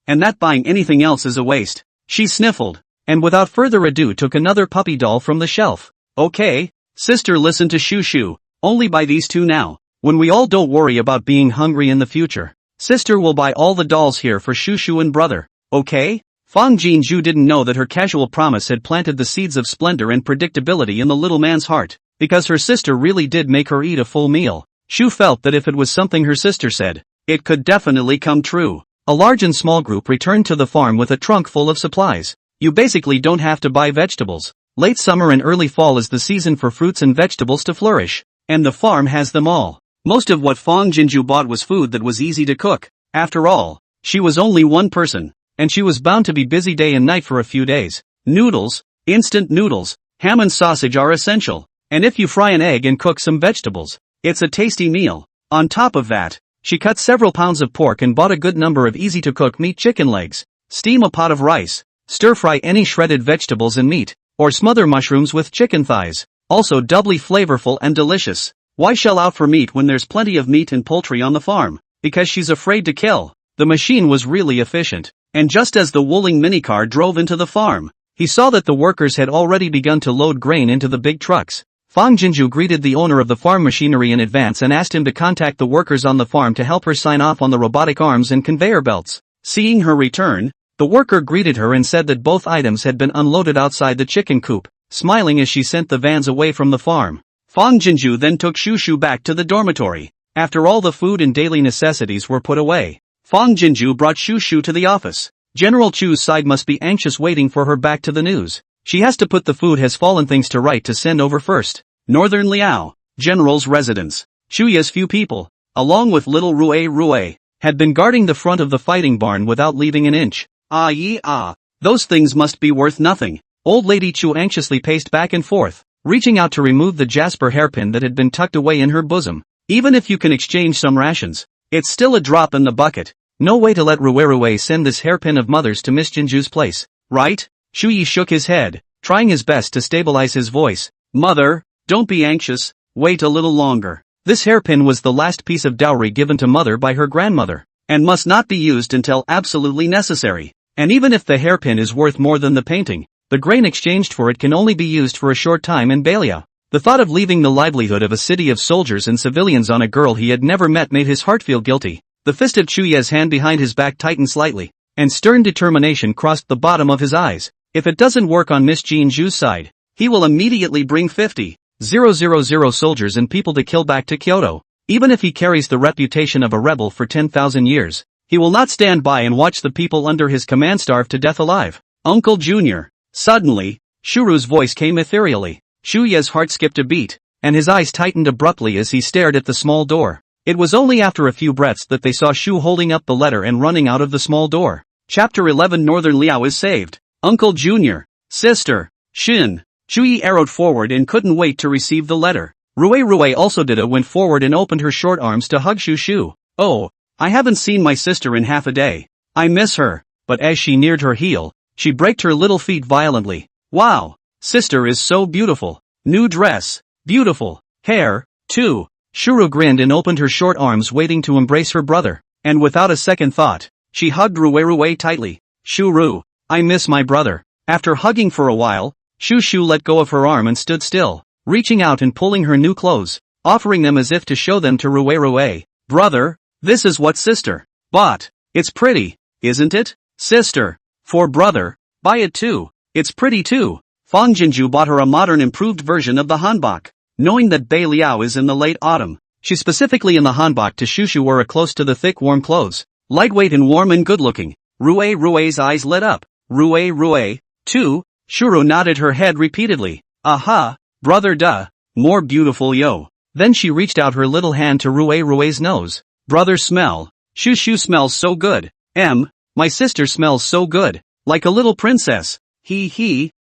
and that buying anything else is a waste. She sniffled, and without further ado took another puppy doll from the shelf. Okay, sister, listen to Shushu, only buy these two now. When we all don't worry about being hungry in the future, sister will buy all the dolls here for Shushu and brother. Okay? Fang Jinju didn't know that her casual promise had planted the seeds of splendor and predictability in the little man's heart, because her sister really did make her eat a full meal. Shu felt that if it was something her sister said, it could definitely come true. A large and small group returned to the farm with a trunk full of supplies. You basically don't have to buy vegetables. Late summer and early fall is the season for fruits and vegetables to flourish, and the farm has them all. Most of what Fang Jinju bought was food that was easy to cook. After all, she was only one person, and she was bound to be busy day and night for a few days. Noodles, instant noodles, ham and sausage are essential, and if you fry an egg and cook some vegetables, it's a tasty meal. On top of that, she cut several pounds of pork and bought a good number of easy-to-cook meat chicken legs. Steam a pot of rice, stir-fry any shredded vegetables and meat, or smother mushrooms with chicken thighs, also doubly flavorful and delicious. Why shell out for meat when there's plenty of meat and poultry on the farm? Because she's afraid to kill. The machine was really efficient, and just as the Wuling minicar drove into the farm, he saw that the workers had already begun to load grain into the big trucks. Fang Jinju greeted the owner of the farm machinery in advance and asked him to contact the workers on the farm to help her sign off on the robotic arms and conveyor belts. Seeing her return, the worker greeted her and said that both items had been unloaded outside the chicken coop, smiling as she sent the vans away from the farm. Fang Jinju then took Shushu back to the dormitory. After all the food and daily necessities were put away, Fang Jinju brought Shushu to the office. General Chu's side must be anxious waiting for her back to the news. She has to put the food has fallen things to right to send over first. Northern Liao, General's residence. Shuya's few people, along with little Rue, had been guarding the front of the fighting barn without leaving an inch. Those things must be worth nothing. Old Lady Chu anxiously paced back and forth. reaching out to remove the jasper hairpin that had been tucked away in her bosom. Even if you can exchange some rations, it's still a drop in the bucket. No way to let Rue send this hairpin of mother's to Miss Jinju's place, right? Shuyi shook his head, trying his best to stabilize his voice. Mother, don't be anxious, wait a little longer. This hairpin was the last piece of dowry given to mother by her grandmother, and must not be used until absolutely necessary. And even if the hairpin is worth more than the painting, the grain exchanged for it can only be used for a short time in Bailia. The thought of leaving the livelihood of a city of soldiers and civilians on a girl he had never met made his heart feel guilty. The fist of Chuye's hand behind his back tightened slightly, and stern determination crossed the bottom of his eyes. If it doesn't work on Miss Jinju's side, he will immediately bring 50,000 soldiers and people to kill back to Kyoto. Even if he carries the reputation of a rebel for 10,000 years, he will not stand by and watch the people under his command starve to death alive. Uncle Junior. Suddenly, Shuru's voice came ethereally. Shuye's heart skipped a beat, and his eyes tightened abruptly as he stared at the small door. It was only after a few breaths that they saw Shu holding up the letter and running out of the small door. Chapter 11 Northern Liao is saved. Uncle Junior. Sister. Shin. Shuyi arrowed forward and couldn't wait to receive the letter. Rue also went forward and opened her short arms to hug Shu. Oh, I haven't seen my sister in half a day. I miss her. But as she neared her heel, she braked her little feet violently. Wow, sister is so beautiful. New dress. Beautiful. Hair, too. Shuru grinned and opened her short arms waiting to embrace her brother, and without a second thought, she hugged Rue tightly. Shuru, I miss my brother. After hugging for a while, Shu let go of her arm and stood still, reaching out and pulling her new clothes, offering them as if to show them to Rue. Brother, this is what sister bought. It's pretty, isn't it? Sister. For brother, buy it too. It's pretty too. Fang Jinju bought her a modern improved version of the hanbok. Knowing that Bei Liao is in the late autumn, she specifically in the hanbok to Shushu wore a close to the thick warm clothes. Lightweight and warm and good looking. Rue's eyes lit up. Rue, too. Shuru nodded her head repeatedly. Aha, brother duh. More beautiful yo. Then she reached out her little hand to Rue's nose. Brother smell. Shushu smells so good. My sister smells so good. Like a little princess.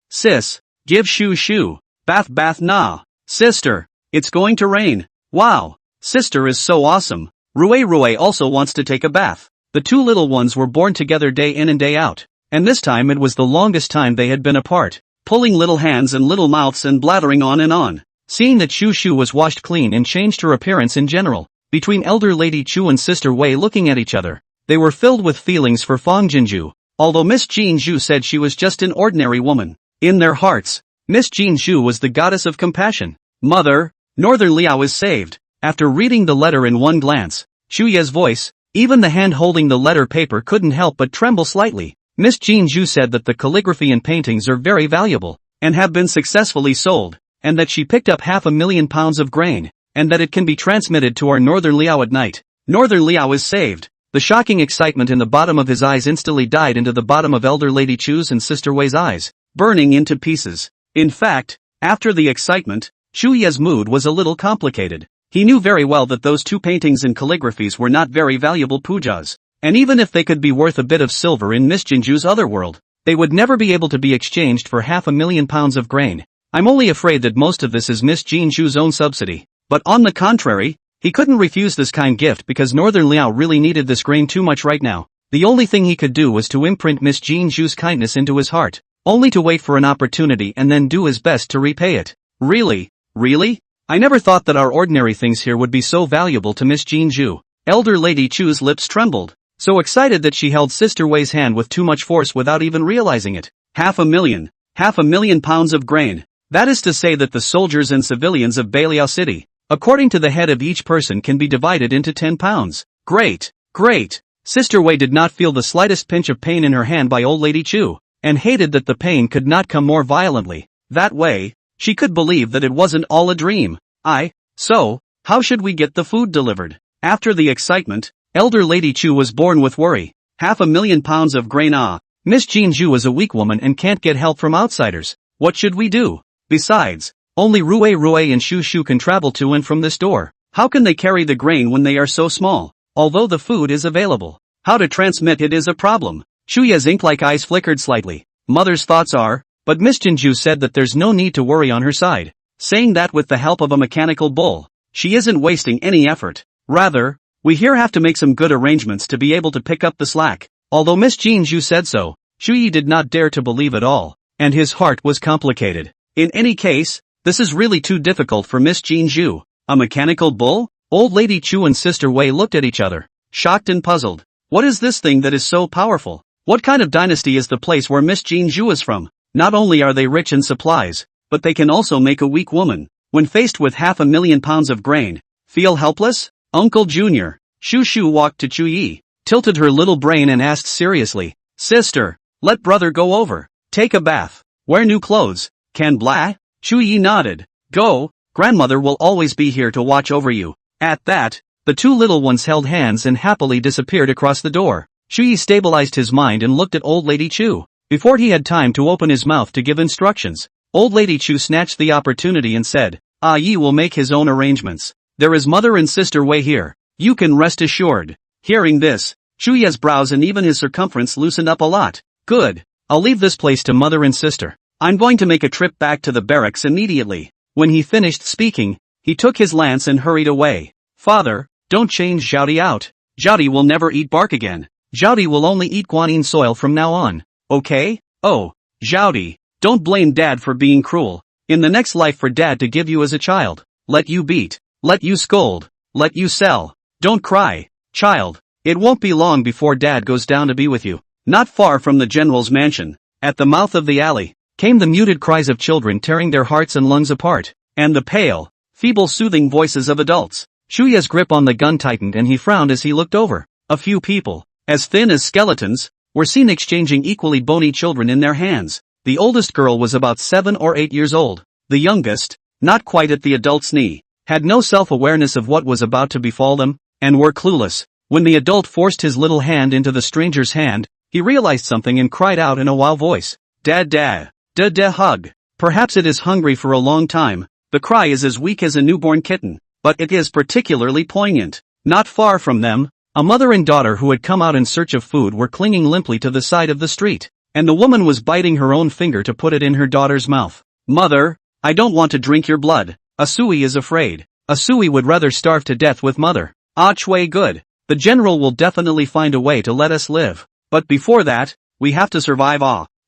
Sis. Give Shu. Bath nah. Sister. It's going to rain. Wow. Sister is so awesome. Rue also wants to take a bath. The two little ones were born together day in and day out. And this time it was the longest time they had been apart. Pulling little hands and little mouths and blathering on and on. Seeing that Shu was washed clean and changed her appearance in general. Between elder lady Chu and sister Wei looking at each other, they were filled with feelings for Fang Jinju. Although Miss Jinju said she was just an ordinary woman, in their hearts, Miss Jinju was the goddess of compassion. Mother, Northern Liao is saved. After reading the letter in one glance, Shuye's voice, even the hand holding the letter paper couldn't help but tremble slightly. Miss Jinju said that the calligraphy and paintings are very valuable, and have been successfully sold, and that she picked up 500,000 pounds of grain, and that it can be transmitted to our Northern Liao at night. Northern Liao is saved. The shocking excitement in the bottom of his eyes instantly died into the bottom of elder lady Chu's and sister Wei's eyes, burning into pieces. In fact, after the excitement, Shuye's mood was a little complicated. He knew very well that those two paintings and calligraphies were not very valuable pujas, and even if they could be worth a bit of silver in Miss Jinju's other world, they would never be able to be exchanged for 500,000 pounds of grain. I'm only afraid that most of this is Miss Jinju's own subsidy. But on the contrary, he couldn't refuse this kind gift because Northern Liao really needed this grain too much right now. The only thing he could do was to imprint Miss Jinju's kindness into his heart, only to wait for an opportunity and then do his best to repay it. Really? I never thought that our ordinary things here would be so valuable to Miss Jinju. Elder Lady Chu's lips trembled, so excited that she held Sister Wei's hand with too much force without even realizing it. 500,000 pounds of grain. That is to say that the soldiers and civilians of Bailia City, according to the head of each person, can be divided into 10 pounds. Great. Sister Wei did not feel the slightest pinch of pain in her hand by old Lady Chu, and hated that the pain could not come more violently. That way, she could believe that it wasn't all a dream. So, how should we get the food delivered? After the excitement, elder Lady Chu was born with worry. 500,000 pounds of grain. Miss Jinju is a weak woman and can't get help from outsiders. What should we do? Besides, only Rue and Shu can travel to and from this door. How can they carry the grain when they are so small? Although the food is available, how to transmit it is a problem. Shuya's ink-like eyes flickered slightly. Mother's thoughts are, but Miss Jinju said that there's no need to worry on her side. saying that with the help of a mechanical bull. She isn't wasting any effort. Rather, we here have to make some good arrangements to be able to pick up the slack. Although Miss Jean Zhu said so, Shuyi did not dare to believe it all, and his heart was complicated. In any case, this is really too difficult for Miss Jean Zhu. A mechanical bull? Old Lady Chu and Sister Wei looked at each other, shocked and puzzled. What is this thing that is so powerful? What kind of dynasty is the place where Miss Jean Zhu is from? Not only are they rich in supplies, but they can also make a weak woman, when faced with 500,000 pounds of grain, feel helpless? Uncle Junior. Shu Shu walked to Chu Yi, tilted her little brain and asked seriously, Sister, let brother go over, take a bath, wear new clothes, can blah? Chu Yi nodded. Go, grandmother will always be here to watch over you. At that, the two little ones held hands and happily disappeared across the door. Chu Yi stabilized his mind and looked at Old Lady Chu. Before he had time to open his mouth to give instructions, Old Lady Chu snatched the opportunity and said, Ah Yi will make his own arrangements. There is Mother and Sister Wei here. You can rest assured. Hearing this, Chu Yi's brows and even his circumference loosened up a lot. Good. I'll leave this place to Mother and Sister. I'm going to make a trip back to the barracks immediately. When he finished speaking, he took his lance and hurried away. Father, don't change Zhaodi out. Zhaodi will never eat bark again. Zhaodi will only eat guanyin soil from now on. Okay? Oh, Zhaodi, don't blame Dad for being cruel. In the next life for Dad to give you as a child. Let you beat. Let you scold. Let you sell. Don't cry, child. It won't be long before Dad goes down to be with you. Not far from the general's mansion, at the mouth of the alley, came the muted cries of children tearing their hearts and lungs apart, and the pale, feeble soothing voices of adults. Shuya's grip on the gun tightened and he frowned as he looked over. A few people, as thin as skeletons, were seen exchanging equally bony children in their hands. The oldest girl was about 7 or 8 years old. The youngest, not quite at the adult's knee, had no self-awareness of what was about to befall them, and were clueless. When the adult forced his little hand into the stranger's hand, he realized something and cried out in a wild voice. Dad, hug. Perhaps it is hungry for a long time. The cry is as weak as a newborn kitten, but it is particularly poignant. Not far from them, a mother and daughter who had come out in search of food were clinging limply to the side of the street, and the woman was biting her own finger to put it in her daughter's mouth. Mother, I don't want to drink your blood. Asui is afraid. Asui would rather starve to death with mother. Ah Chui good. The general will definitely find a way to let us live. But before that, we have to survive.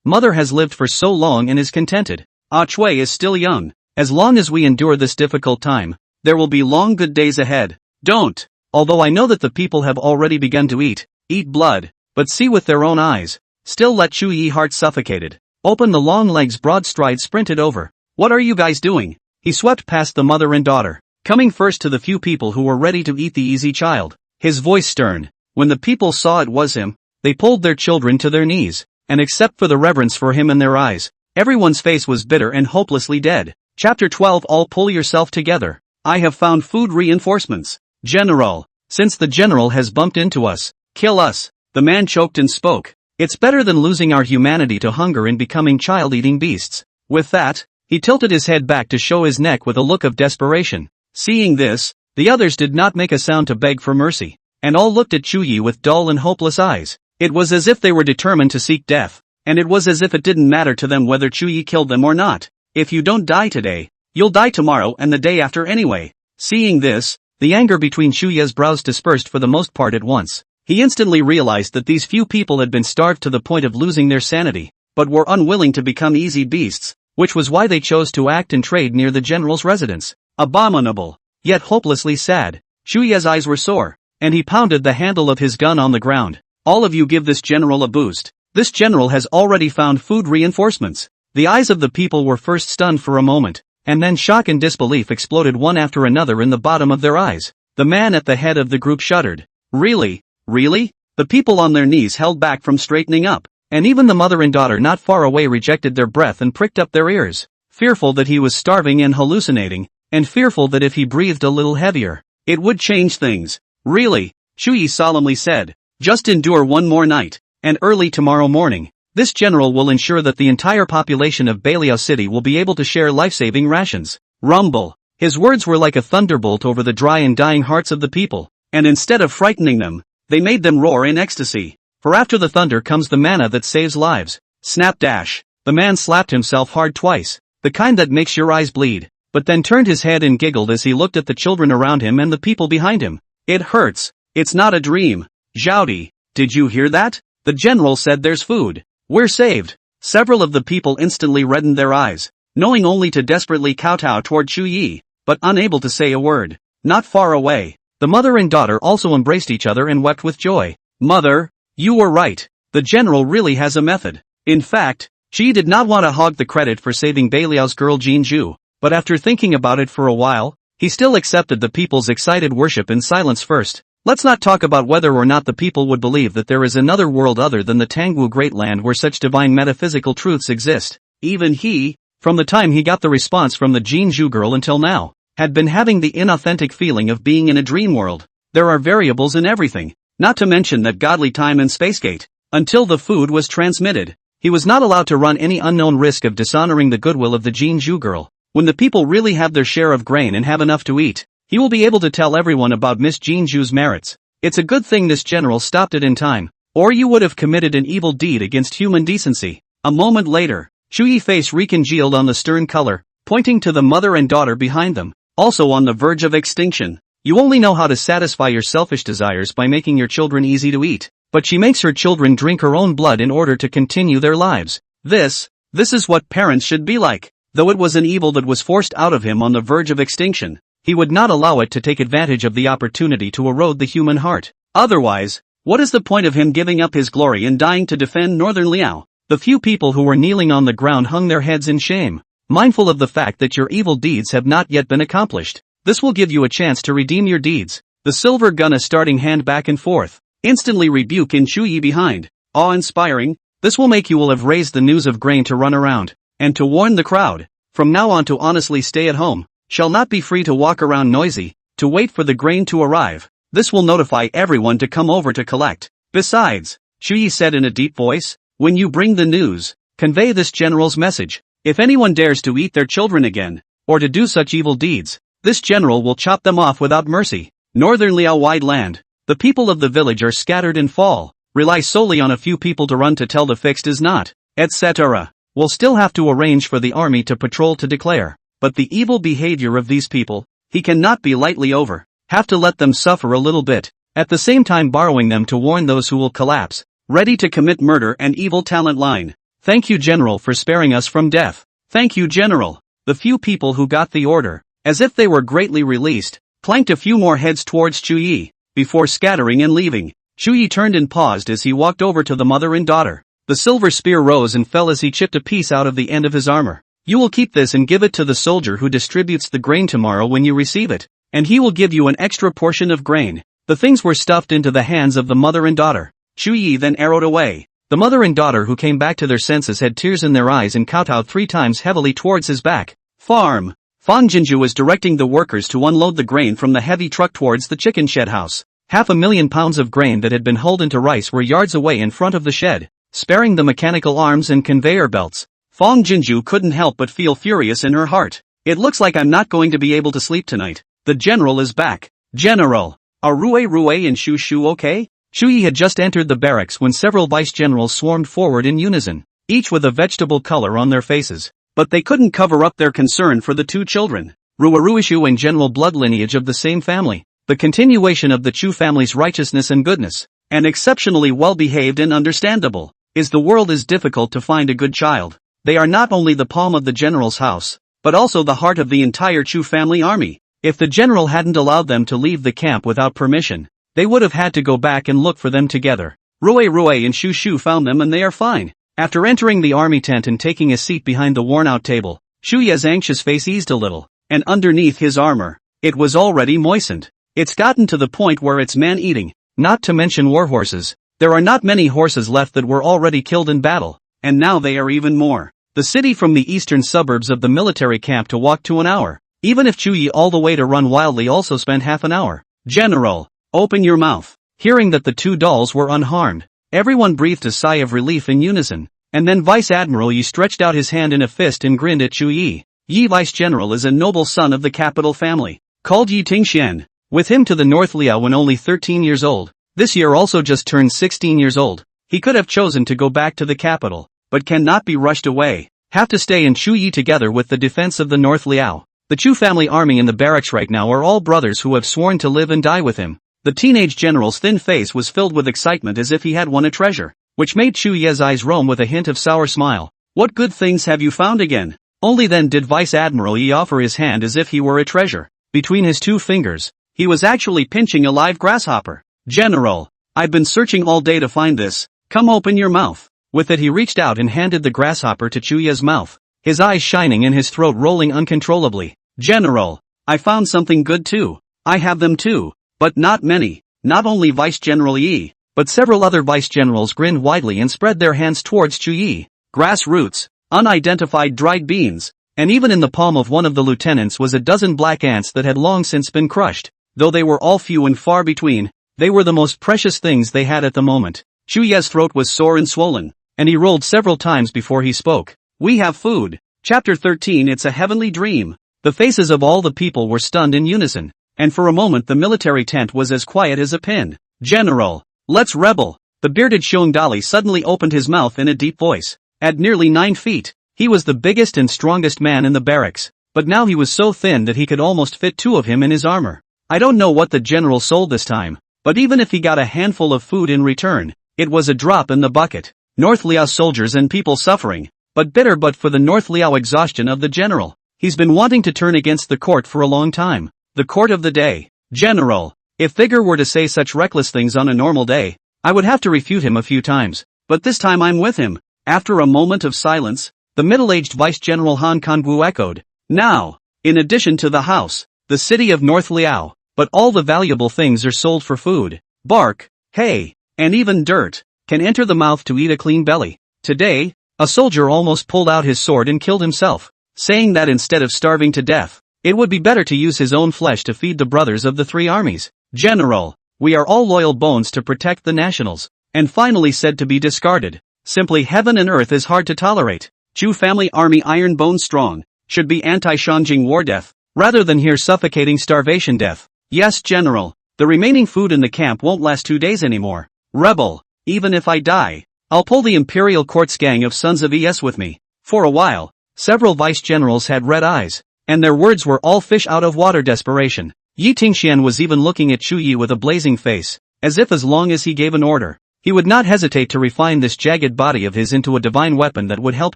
Mother has lived for so long and is contented. Ah Chui is still young. As long as we endure this difficult time, there will be long good days ahead. Don't. Although I know that the people have already begun to eat blood, but see with their own eyes. Still let Chu Yi heart suffocated. Open the long legs broad stride sprinted over. What are you guys doing? He swept past the mother and daughter, coming first to the few people who were ready to eat the easy child. His voice stern. When the people saw it was him, they pulled their children to their knees, and except for the reverence for him in their eyes, everyone's face was bitter and hopelessly dead. Chapter 12 All pull yourself together. I have found food reinforcements. General, since the general has bumped into us, kill us. The man choked and spoke. It's better than losing our humanity to hunger and becoming child-eating beasts. With that, he tilted his head back to show his neck with a look of desperation. Seeing this, the others did not make a sound to beg for mercy, and all looked at Chu Yi with dull and hopeless eyes. It was as if they were determined to seek death, and it was as if it didn't matter to them whether Chu Yi killed them or not. If you don't die today, you'll die tomorrow and the day after anyway. Seeing this, the anger between Chu Yi's brows dispersed for the most part at once. He instantly realized that these few people had been starved to the point of losing their sanity, but were unwilling to become easy beasts, which was why they chose to act and trade near the general's residence. Abominable, yet hopelessly sad. Chu Yi's eyes were sore, and he pounded the handle of his gun on the ground. All of you give this general a boost. This general has already found food reinforcements. The eyes of the people were first stunned for a moment, and then shock and disbelief exploded one after another in the bottom of their eyes. The man at the head of the group shuddered. Really? Really? The people on their knees held back from straightening up, and even the mother and daughter not far away rejected their breath and pricked up their ears, fearful that he was starving and hallucinating, and fearful that if he breathed a little heavier, it would change things. Really? Chu Yi solemnly said. Just endure one more night, and early tomorrow morning, this general will ensure that the entire population of Beliao City will be able to share life-saving rations. Rumble. His words were like a thunderbolt over the dry and dying hearts of the people, and instead of frightening them, they made them roar in ecstasy. For after the thunder comes the manna that saves lives. Snap dash. The man slapped himself hard twice, the kind that makes your eyes bleed. but then turned his head and giggled as he looked at the children around him and the people behind him. It hurts. It's not a dream. Zhaodi, did you hear that? The general said there's food. We're saved. Several of the people instantly reddened their eyes, knowing only to desperately kowtow toward Chu Yi, but unable to say a word. Not far away, the mother and daughter also embraced each other and wept with joy. Mother, you were right. The general really has a method. In fact, she did not want to hog the credit for saving Beiliao's girl Jinju, but after thinking about it for a while, he still accepted the people's excited worship in silence first. Let's not talk about whether or not the people would believe that there is another world other than the Tangwu Great Land where such divine metaphysical truths exist. Even he, from the time he got the response from the Jinju girl until now, had been having the inauthentic feeling of being in a dream world. There are variables in everything, not to mention that godly time and spacegate. Until the food was transmitted, he was not allowed to run any unknown risk of dishonoring the goodwill of the Jinju girl. When the people really have their share of grain and have enough to eat, he will be able to tell everyone about Miss Jinju's merits. It's a good thing this general stopped it in time, or you would have committed an evil deed against human decency. A moment later, Chu Yi's face recongealed on the stern color, pointing to the mother and daughter behind them, also on the verge of extinction. You only know how to satisfy your selfish desires by making your children easy to eat, but she makes her children drink her own blood in order to continue their lives. This is what parents should be like. Though it was an evil that was forced out of him on the verge of extinction, he would not allow it to take advantage of the opportunity to erode the human heart. Otherwise, what is the point of him giving up his glory and dying to defend Northern Liao? The few people who were kneeling on the ground hung their heads in shame, mindful of the fact that your evil deeds have not yet been accomplished. This will give you a chance to redeem your deeds. The silver gun is starting hand back and forth, instantly rebuke in Chu Yi behind. Awe-inspiring, this will make you will have raised the news of grain to run around, and to warn the crowd. From now on to honestly stay at home, shall not be free to walk around noisy, to wait for the grain to arrive. This will notify everyone to come over to collect. Besides, Chu Yi said in a deep voice, when you bring the news, convey this general's message. If anyone dares to eat their children again, or to do such evil deeds, this general will chop them off without mercy. Northern Liao wide land. The people of the village are scattered and fall, rely solely on a few people to run to tell the fixed is not, etc. We'll still have to arrange for the army to patrol to declare. But the evil behavior of these people, he cannot be lightly over. Have to let them suffer a little bit, at the same time borrowing them to warn those who will collapse, ready to commit murder and evil talent line. Thank you, General, for sparing us from death. Thank you, General. The few people who got the order, as if they were greatly released, clanked a few more heads towards Chu Yi, before scattering and leaving. Chu Yi turned and paused as he walked over to the mother and daughter. The silver spear rose and fell as he chipped a piece out of the end of his armor. You will keep this and give it to the soldier who distributes the grain tomorrow when you receive it, and he will give you an extra portion of grain. The things were stuffed into the hands of the mother and daughter. Chu Yi then arrowed away. The mother and daughter who came back to their senses had tears in their eyes and kowtowed 3 times heavily towards his back. Farm. Fang Jinju was directing the workers to unload the grain from the heavy truck towards the chicken shed house. 500,000 pounds of grain that had been hulled into rice were yards away in front of the shed, sparing the mechanical arms and conveyor belts. Fang Jinju couldn't help but feel furious in her heart. It looks like I'm not going to be able to sleep tonight. The general is back. General, are Rue and Shu Shu okay? Chu Yi had just entered the barracks when several vice-generals swarmed forward in unison, each with a vegetable color on their faces. But they couldn't cover up their concern for the 2 children. Ruishu and general blood lineage of the same family, the continuation of the Chu family's righteousness and goodness, and exceptionally well-behaved and understandable. The world is difficult to find a good child. They are not only the palm of the general's house, but also the heart of the entire Chu family army. If the general hadn't allowed them to leave the camp without permission, they would have had to go back and look for them together. Rue and Shu Shu found them and they are fine. After entering the army tent and taking a seat behind the worn-out table, Shu Ye's anxious face eased a little, and underneath his armor, it was already moistened. It's gotten to the point where it's man-eating, not to mention warhorses. There are not many horses left that were already killed in battle, and now they are even more. The city from the eastern suburbs of the military camp to walk to an hour. Even if Chu Yi all the way to run wildly also spent half an hour. General, open your mouth. Hearing that the 2 dolls were unharmed, everyone breathed a sigh of relief in unison, and then Vice Admiral Yi stretched out his hand in a fist and grinned at Chu Yi. Yi Vice General is a noble son of the capital family, called Yi Tingxian. With him to the North Liao when only 13 years old, this year also just turned 16 years old. He could have chosen to go back to the capital, but cannot be rushed away, have to stay in Chu Yi together with the defense of the North Liao. The Chu family army in the barracks right now are all brothers who have sworn to live and die with him. The teenage general's thin face was filled with excitement as if he had won a treasure, which made Chu Ye's eyes roam with a hint of sour smile. What good things have you found again? Only then did Vice Admiral Yi offer his hand as if he were a treasure. Between his two fingers, he was actually pinching a live grasshopper. General, I've been searching all day to find this. Come open your mouth. With it he reached out and handed the grasshopper to Chu Ye's mouth, his eyes shining and his throat rolling uncontrollably. General, I found something good too. I have them too, but not many. Not only Vice General Yi, but several other vice generals grinned widely and spread their hands towards Chu Yi. Grass roots, unidentified dried beans, and even in the palm of one of the lieutenants was a dozen black ants that had long since been crushed. Though they were all few and far between, they were the most precious things they had at the moment. Chu Ye's throat was sore and swollen, and he rolled several times before he spoke. We have food. Chapter 13. It's a heavenly dream. The faces of all the people were stunned in unison, and for a moment the military tent was as quiet as a pin. General, let's rebel. The bearded Dali suddenly opened his mouth in a deep voice. At nearly 9 feet, he was the biggest and strongest man in the barracks, but now he was so thin that he could almost fit 2 of him in his armor. I don't know what the general sold this time, but even if he got a handful of food in return, it was a drop in the bucket. North Liao soldiers and people suffering, but bitter but for the North Liao exhaustion of the general. He's been wanting to turn against the court for a long time. The court of the day. General, if Figure were to say such reckless things on a normal day, I would have to refute him a few times, but this time I'm with him. After a moment of silence, the middle-aged Vice General Han Kangwu echoed. Now, in addition to the house, the city of North Liao, but all the valuable things are sold for food. Bark, hay, and even dirt, can enter the mouth to eat a clean belly. Today, a soldier almost pulled out his sword and killed himself, saying that instead of starving to death, it would be better to use his own flesh to feed the brothers of the 3 armies. General, we are all loyal bones to protect the nationals, and finally said to be discarded. Simply heaven and earth is hard to tolerate. Chu family army iron bone strong, should be anti-Shanjing war death, rather than here suffocating starvation death. Yes, General, the remaining food in the camp won't last 2 days anymore. Rebel, even if I die, I'll pull the Imperial Court's gang of Sons of Es with me. For a while, several vice generals had red eyes, and their words were all fish out of water desperation. Yi Tingxian was even looking at Chu Yi with a blazing face, as if as long as he gave an order, he would not hesitate to refine this jagged body of his into a divine weapon that would help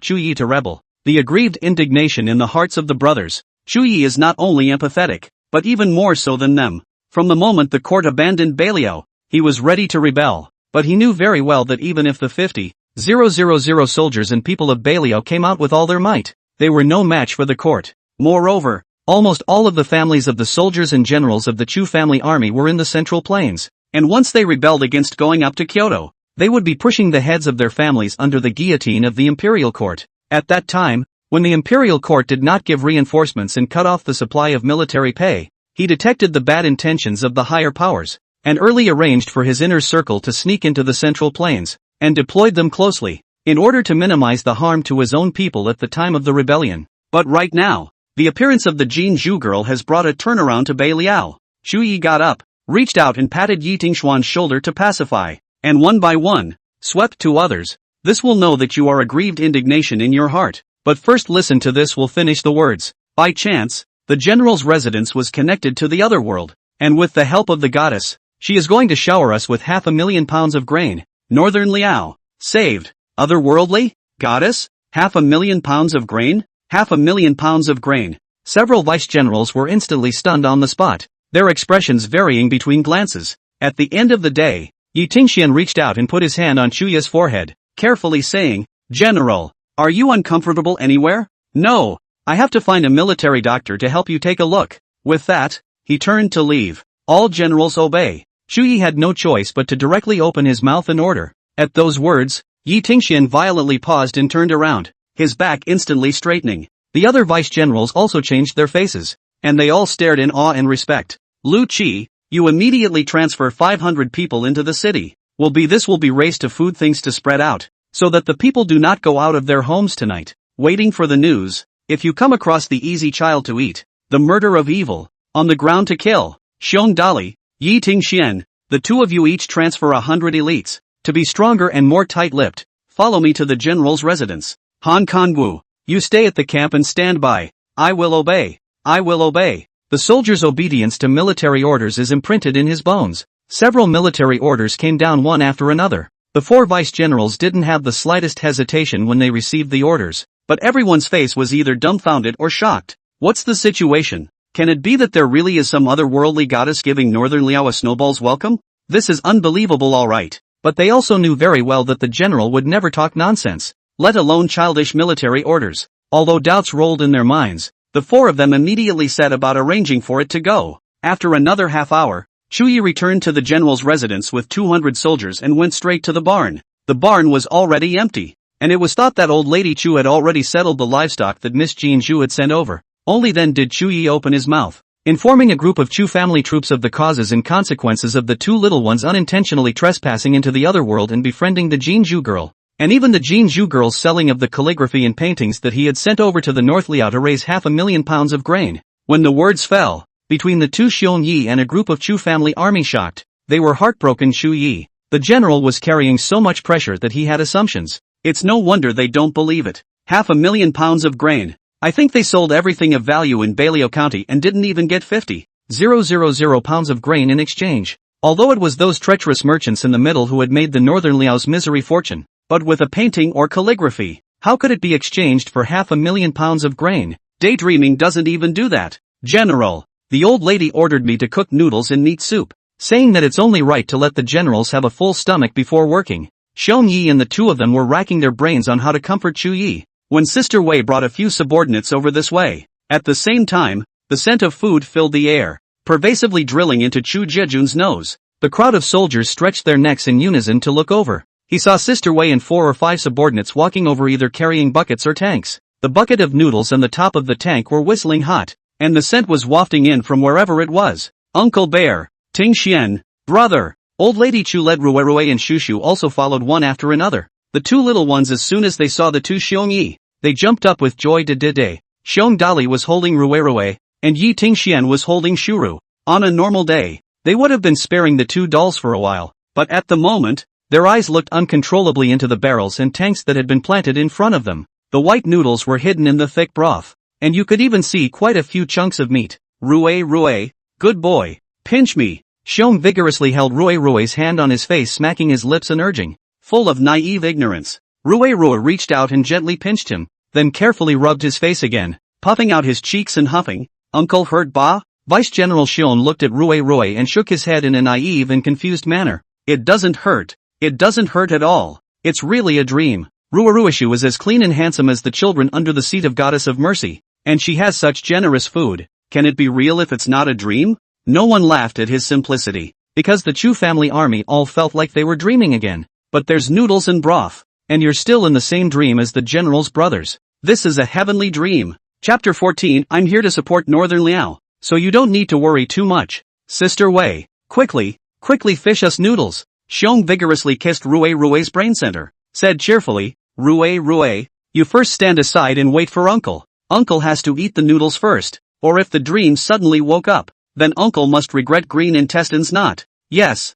Chu Yi to rebel. The aggrieved indignation in the hearts of the brothers. Chu Yi is not only empathetic, but even more so than them. From the moment the court abandoned Beiliao, he was ready to rebel, but he knew very well that even if the 50,000 soldiers and people of Beiliao came out with all their might, they were no match for the court. Moreover, almost all of the families of the soldiers and generals of the Chu family army were in the Central Plains, and once they rebelled against going up to Kyoto, they would be pushing the heads of their families under the guillotine of the imperial court. At that time, when the imperial court did not give reinforcements and cut off the supply of military pay, he detected the bad intentions of the higher powers, and early arranged for his inner circle to sneak into the Central Plains, and deployed them closely, in order to minimize the harm to his own people at the time of the rebellion. But right now, the appearance of the Jin Zhu girl has brought a turnaround to Beiliao. Chu Yi got up, reached out and patted Yi Tingshuan's shoulder to pacify, and one by one, swept 2 others. This will know that you are aggrieved indignation in your heart, but first listen to this will finish the words. By chance, the general's residence was connected to the other world, and with the help of the goddess, she is going to shower us with 500,000 pounds of grain. Northern Liao, saved. Otherworldly? Goddess? 500,000 pounds of grain? 500,000 pounds of grain. Several vice generals were instantly stunned on the spot, their expressions varying between glances. At the end of the day, Yi Tingxian reached out and put his hand on Chu Yi's forehead, carefully saying, General, are you uncomfortable anywhere? No, I have to find a military doctor to help you take a look. With that, he turned to leave. All generals obey. Chu Yi had no choice but to directly open his mouth in order. At those words, Yi Tingxian violently paused and turned around, his back instantly straightening. The other vice generals also changed their faces, and they all stared in awe and respect. Lu Qi, you immediately transfer 500 people into the city. This will be raised to food things to spread out, so that the people do not go out of their homes tonight, waiting for the news. If you come across the easy child to eat, the murder of evil, on the ground to kill, Xiong Dali, Yi Tingxian, the 2 of you each transfer 100 elites, to be stronger and more tight-lipped. Follow me to the general's residence. Han Kangwu, you stay at the camp and stand by. I will obey. I will obey. The soldier's obedience to military orders is imprinted in his bones. Several military orders came down one after another. The 4 vice-generals didn't have the slightest hesitation when they received the orders, but everyone's face was either dumbfounded or shocked. What's the situation? Can it be that there really is some otherworldly goddess giving Northern Liao a snowball's welcome? This is unbelievable, alright. But they also knew very well that the general would never talk nonsense, let alone childish military orders. Although doubts rolled in their minds, the 4 of them immediately set about arranging for it to go. After another half hour, Chu Yi returned to the general's residence with 200 soldiers and went straight to the barn. The barn was already empty, and it was thought that old lady Chu had already settled the livestock that Miss Jean Zhu had sent over. Only then did Chu Yi open his mouth, informing a group of Chu family troops of the causes and consequences of the 2 little ones unintentionally trespassing into the other world and befriending the Jean Zhu girl, and even the Jean Zhu girl's selling of the calligraphy and paintings that he had sent over to the North Liao to raise 500,000 pounds of grain. When the words fell, between the 2 Xiong Yi and a group of Chu family army shocked, they were heartbroken. Chu Yi, the general, was carrying so much pressure that he had assumptions. It's no wonder they don't believe it. 500,000 pounds of grain. I think they sold everything of value in Bailiao County and didn't even get 50,000 pounds of grain in exchange. Although it was those treacherous merchants in the middle who had made the Northern Liao's misery fortune. But with a painting or calligraphy, how could it be exchanged for 500,000 pounds of grain? Daydreaming doesn't even do that. General, the old lady ordered me to cook noodles in meat soup, saying that it's only right to let the generals have a full stomach before working. Xiong Yi and the 2 of them were racking their brains on how to comfort Chu Yi, when Sister Wei brought a few subordinates over this way. At the same time, the scent of food filled the air, pervasively drilling into Chu Jiejun's nose. The crowd of soldiers stretched their necks in unison to look over. He saw Sister Wei and 4 or 5 subordinates walking over, either carrying buckets or tanks. The bucket of noodles and the top of the tank were whistling hot, and the scent was wafting in from wherever it was. Uncle Bear, Ting Xian, brother, old lady Chu led Rui and Shushu also followed one after another. The 2 little ones, as soon as they saw the 2 Xiong Yi, they jumped up with joy. Xiong Dali was holding Rui, and Yi Tingxian was holding Shuru. On a normal day, they would have been sparing the 2 dolls for a while, but at the moment, their eyes looked uncontrollably into the barrels and tanks that had been planted in front of them. The white noodles were hidden in the thick broth, and you could even see quite a few chunks of meat. Rui, good boy, pinch me. Xiong vigorously held Rui's hand on his face, smacking his lips and urging, full of naive ignorance. Rui reached out and gently pinched him, then carefully rubbed his face again, puffing out his cheeks and huffing. Uncle hurt ba? Vice General Xiong looked at Rui and shook his head in a naive and confused manner. It doesn't hurt. It doesn't hurt at all. It's really a dream. Ruishu is as clean and handsome as the children under the seat of Goddess of Mercy, and she has such generous food. Can it be real if it's not a dream? No one laughed at his simplicity, because the Chu family army all felt like they were dreaming again. But there's noodles and broth, and you're still in the same dream as the general's brothers. This is a heavenly dream. Chapter 14. I'm here to support Northern Liao, so you don't need to worry too much. Sister Wei, quickly fish us noodles. Xiong vigorously kissed Rui's brain center, said cheerfully, Rui, you first stand aside and wait for Uncle. Uncle has to eat the noodles first, or if the dream suddenly woke up, then Uncle must regret green intestines not. Yes,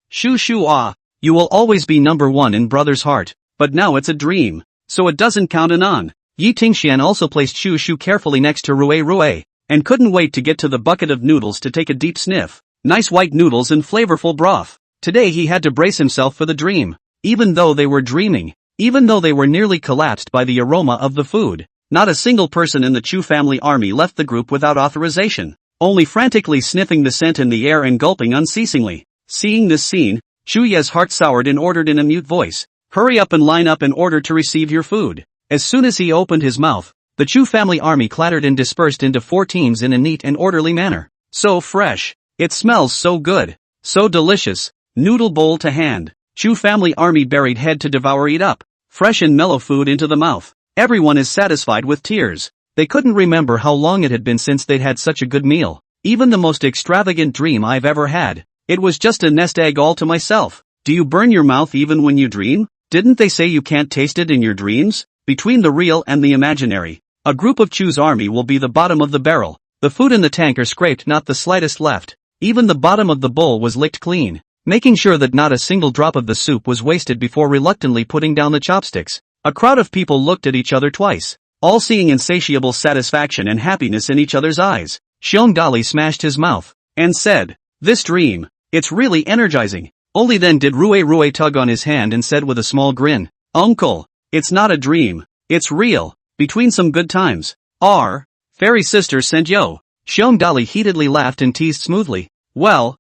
shoo ah, you will always be number 1 in brother's heart, but now it's a dream, so it doesn't count. Anon. Yi Tingxian also placed Shu carefully next to Rui, and couldn't wait to get to the bucket of noodles to take a deep sniff. Nice white noodles and flavorful broth. Today he had to brace himself for the dream. Even though they were dreaming, even though they were nearly collapsed by the aroma of the food, not a single person in the Chu family army left the group without authorization, only frantically sniffing the scent in the air and gulping unceasingly. Seeing this scene, Chu Ye's heart soured and ordered in a mute voice, hurry up and line up in order to receive your food. As soon as he opened his mouth, the Chu family army clattered and dispersed into 4 teams in a neat and orderly manner. So fresh. It smells so good. So delicious. Noodle bowl to hand. Chu family army buried head to devour, eat up. Fresh and mellow food into the mouth. Everyone is satisfied with tears. They couldn't remember how long it had been since they'd had such a good meal. Even the most extravagant dream I've ever had. It was just a nest egg all to myself. Do you burn your mouth even when you dream? Didn't they say you can't taste it in your dreams? Between the real and the imaginary, a group of Chu's army will be the bottom of the barrel. The food in the tank are scraped, not the slightest left. Even the bottom of the bowl was licked clean, making sure that not a single drop of the soup was wasted before reluctantly putting down the chopsticks. A crowd of people looked at each other twice. all seeing insatiable satisfaction and happiness in each other's eyes. Xiong Dali smashed his mouth and said, "This dream, it's really energizing." Only then did Rui tug on his hand and said with a small grin, "Uncle, it's not a dream, it's real, between some good times. Our fairy sister sent yo." Xiong Dali heatedly laughed and teased smoothly. Well,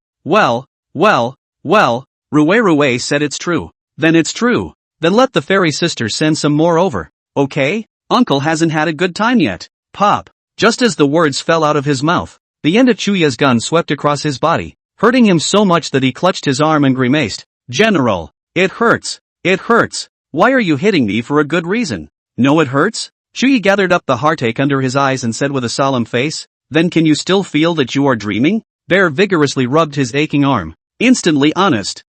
Rui said it's true. Then it's true. Then let the fairy sister send some more over, okay? Uncle hasn't had a good time yet. Pop. Just as the words fell out of his mouth, the end of Chuya's gun swept across his body, hurting him so much that he clutched his arm and grimaced. "General, it hurts. It hurts. Why are you hitting me for a good reason?" "No, it hurts?" Chuyi gathered up the heartache under his eyes and said with a solemn face, "Then can you still feel that you are dreaming?" Bear vigorously rubbed his aching arm. Instantly honest.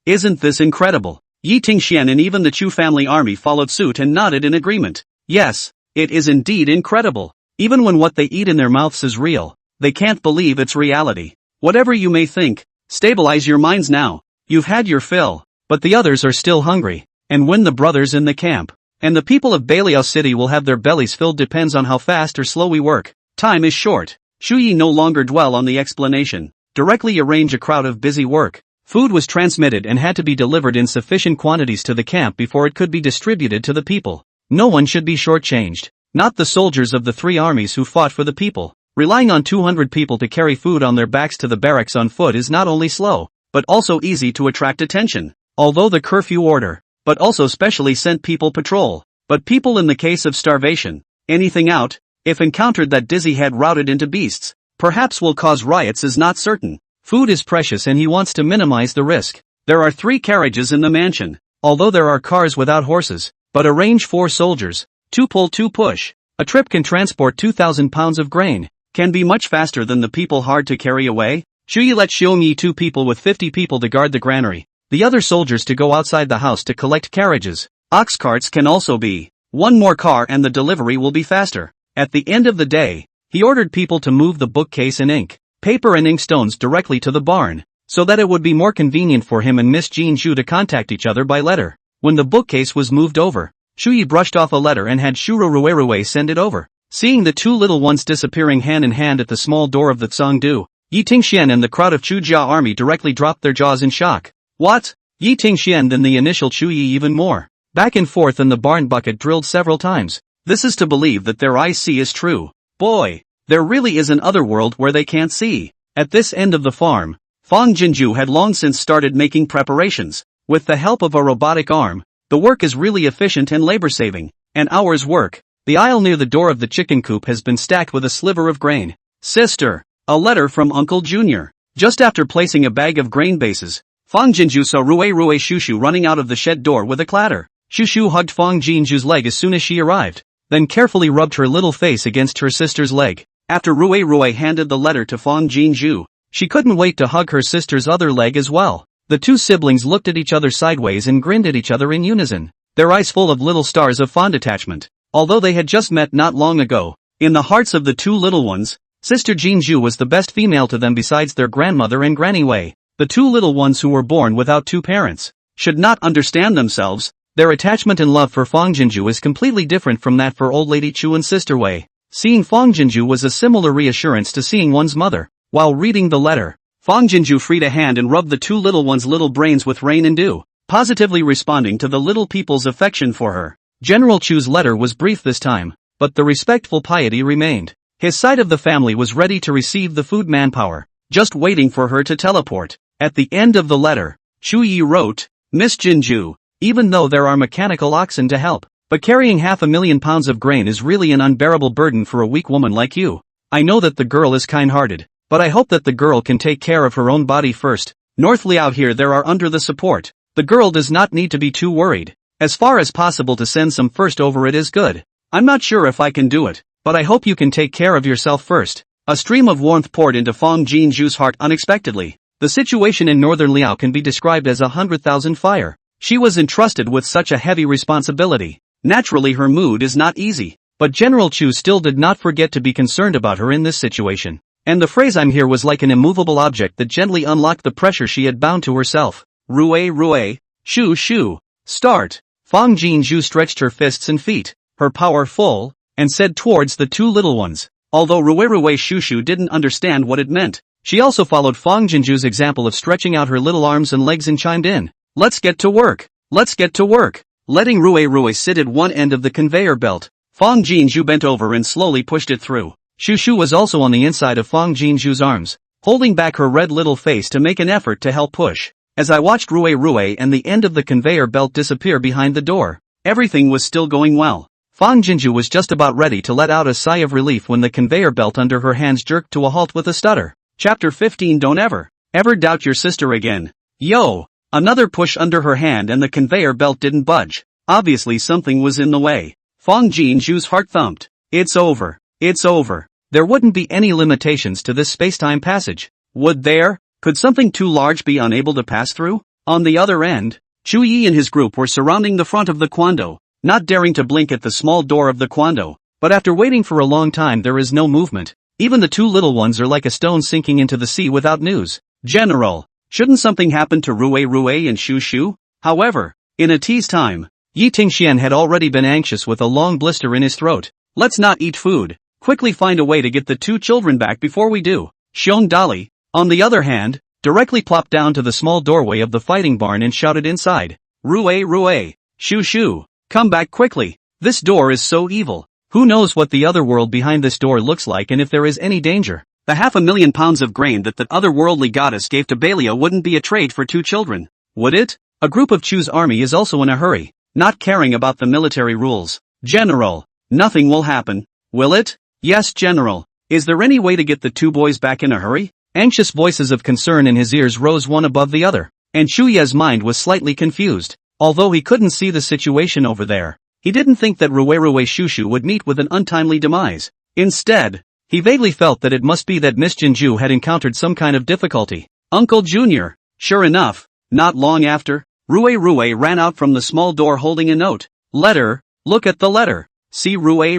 Isn't this incredible? Yi Tingxian and even the Chu family army followed suit and nodded in agreement. Yes, it is indeed incredible. Even when what they eat in their mouths is real, they can't believe it's reality. Whatever you may think, stabilize your minds now. You've had your fill, but the others are still hungry. And when the brothers in the camp, and the people of Baliao City will have their bellies filled depends on how fast or slow we work. Time is short. Shuyi no longer dwell on the explanation. Directly arrange a crowd of busy work. Food was transmitted and had to be delivered in sufficient quantities to the camp before it could be distributed to the people. No one should be shortchanged. Not the soldiers of the three armies who fought for the people. Relying on 200 people to carry food on their backs to the barracks on foot is not only slow, but also easy to attract attention. Although the curfew order, but also specially sent people patrol. But people in the case of starvation, anything out, if encountered that Dizzy had routed into beasts, perhaps will cause riots is not certain. Food is precious and he wants to minimize the risk. There are 3 carriages in the mansion, although there are cars without horses, but arrange 4 soldiers, 2 pull 2 push. A trip can transport 2,000 pounds of grain, can be much faster than the people hard to carry away. Shuyi let Xiongyi 2 people with 50 people to guard the granary, the other soldiers to go outside the house to collect carriages. Ox carts can also be 1 more car and the delivery will be faster. At the end of the day, he ordered people to move the bookcase and ink, paper and inkstones directly to the barn, so that it would be more convenient for him and Miss Jean Zhu to contact each other by letter. When the bookcase was moved over, Shuyi brushed off a letter and had Shuro Rui send it over. Seeing the 2 little ones disappearing hand in hand at the small door of the Tsangdu, Yi Tingxian and the crowd of Chu Jia army directly dropped their jaws in shock. What? Yi Tingxian than the initial Chuyi even more. Back and forth in the barn bucket drilled several times. This is to believe that their eyes see is true. Boy, there really is an other world where they can't see. At this end of the farm, Fang Jinju had long since started making preparations. With the help of a robotic arm, the work is really efficient and labor-saving. An hour's work. The aisle near the door of the chicken coop has been stacked with a sliver of grain. Sister, a letter from Uncle Junior. Just after placing a bag of grain bases, Fang Jinju saw Rui Shushu running out of the shed door with a clatter. Shushu hugged Fang Jinju's leg as soon as she arrived, then carefully rubbed her little face against her sister's leg. After Rui handed the letter to Fang Jinju, she couldn't wait to hug her sister's other leg as well. The 2 siblings looked at each other sideways and grinned at each other in unison, their eyes full of little stars of fond attachment. Although they had just met not long ago, in the hearts of the 2 little ones, Sister Jinju was the best female to them besides their grandmother and Granny Wei. The 2 little ones who were born without 2 parents should not understand themselves. Their attachment and love for Fang Jinju is completely different from that for old lady Chu and Sister Wei. Seeing Fang Jinju was a similar reassurance to seeing one's mother. While reading the letter, Fang Jinju freed a hand and rubbed the 2 little ones' little brains with rain and dew, positively responding to the little people's affection for her. General Chu's letter was brief this time, but the respectful piety remained. His side of the family was ready to receive the food manpower, just waiting for her to teleport. At the end of the letter, Chu Yi wrote, Miss Jinju, even though there are mechanical oxen to help, but carrying 500,000 pounds of grain is really an unbearable burden for a weak woman like you. I know that the girl is kind-hearted, but I hope that the girl can take care of her own body first. Northly out here there are under the support. The girl does not need to be too worried. As far as possible to send some first over it is good. I'm not sure if I can do it, but I hope you can take care of yourself first. A stream of warmth poured into Fang Jinju's heart unexpectedly. The situation in northern Liao can be described as 100,000 fire. She was entrusted with such a heavy responsibility. Naturally her mood is not easy, but General Chu still did not forget to be concerned about her in this situation. And the phrase I'm here was like an immovable object that gently unlocked the pressure she had bound to herself. Rui, shu, start. Fang Jinju stretched her fists and feet, her power full, and said towards the two little ones. Although Rui Shushu didn't understand what it meant, she also followed Fang Jinju's example of stretching out her little arms and legs and chimed in. Let's get to work. Let's get to work. Letting Rui sit at one end of the conveyor belt, Fang Jinju bent over and slowly pushed it through. Shushu was also on the inside of Fang Jinju's arms, holding back her red little face to make an effort to help push. As I watched Rui and the end of the conveyor belt disappear behind the door, everything was still going well. Fang Jinju was just about ready to let out a sigh of relief when the conveyor belt under her hands jerked to a halt with a stutter. Chapter 15. Don't ever doubt your sister again. Yo! Another push under her hand and the conveyor belt didn't budge. Obviously something was in the way. Fang Jinju's heart thumped. It's over. It's over. There wouldn't be any limitations to this spacetime passage. Would there? Could something too large be unable to pass through? On the other end, Chu Yi and his group were surrounding the front of the Kwando, not daring to blink at the small door of the Kwando. But after waiting for a long time there is no movement. Even the two little ones are like a stone sinking into the sea without news. General, shouldn't something happen to Rui and Shushu? However, in a tease time, Yi Tingxian had already been anxious with a long blister in his throat. Let's not eat food. Quickly find a way to get the two children back before we do. Xiong Dali, on the other hand, directly plopped down to the small doorway of the fighting barn and shouted inside. Rui, Shushu, come back quickly. This door is so evil. Who knows what the other world behind this door looks like and if there is any danger. The 500,000 pounds of grain that otherworldly goddess gave to Belial wouldn't be a trade for two children, would it? A group of Chu's army is also in a hurry, not caring about the military rules. General, nothing will happen, will it? Yes, General. Is there any way to get the two boys back in a hurry? Anxious voices of concern in his ears rose one above the other, and Chu Ye's mind was slightly confused. Although he couldn't see the situation over there, he didn't think that Rui Shushu would meet with an untimely demise. Instead, he vaguely felt that it must be that Miss Jinju had encountered some kind of difficulty. Uncle Junior. Sure enough, not long after, Rui ran out from the small door holding a note. Letter, look at the letter. See Rui.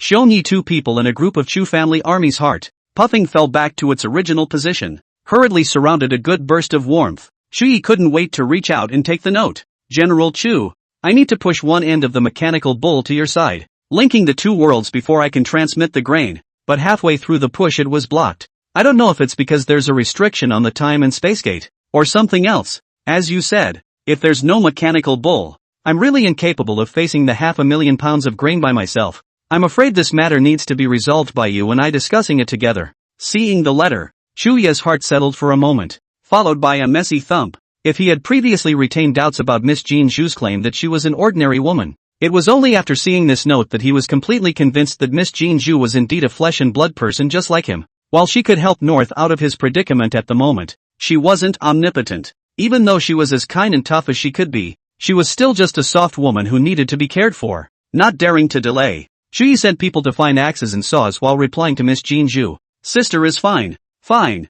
Xiong Yi. Two people in a group of Chu family army's heart, puffing, fell back to its original position. Hurriedly surrounded a good burst of warmth. Chu Yi couldn't wait to reach out and take the note. General Chu, I need to push one end of the mechanical bull to your side, linking the two worlds before I can transmit the grain, but halfway through the push it was blocked. I don't know if it's because there's a restriction on the time and space gate, or something else. As you said, if there's no mechanical bull, I'm really incapable of facing the 500,000 pounds of grain by myself. I'm afraid this matter needs to be resolved by you and I discussing it together. Seeing the letter, Chu Ye's heart settled for a moment, followed by a messy thump. If he had previously retained doubts about Miss Jinju's claim that she was an ordinary woman, it was only after seeing this note that he was completely convinced that Miss Jinju was indeed a flesh and blood person just like him. While she could help North out of his predicament at the moment, she wasn't omnipotent. Even though she was as kind and tough as she could be, she was still just a soft woman who needed to be cared for. Not daring to delay, Chu Yi sent people to find axes and saws while replying to Miss Jinju. Sister is fine. Fine.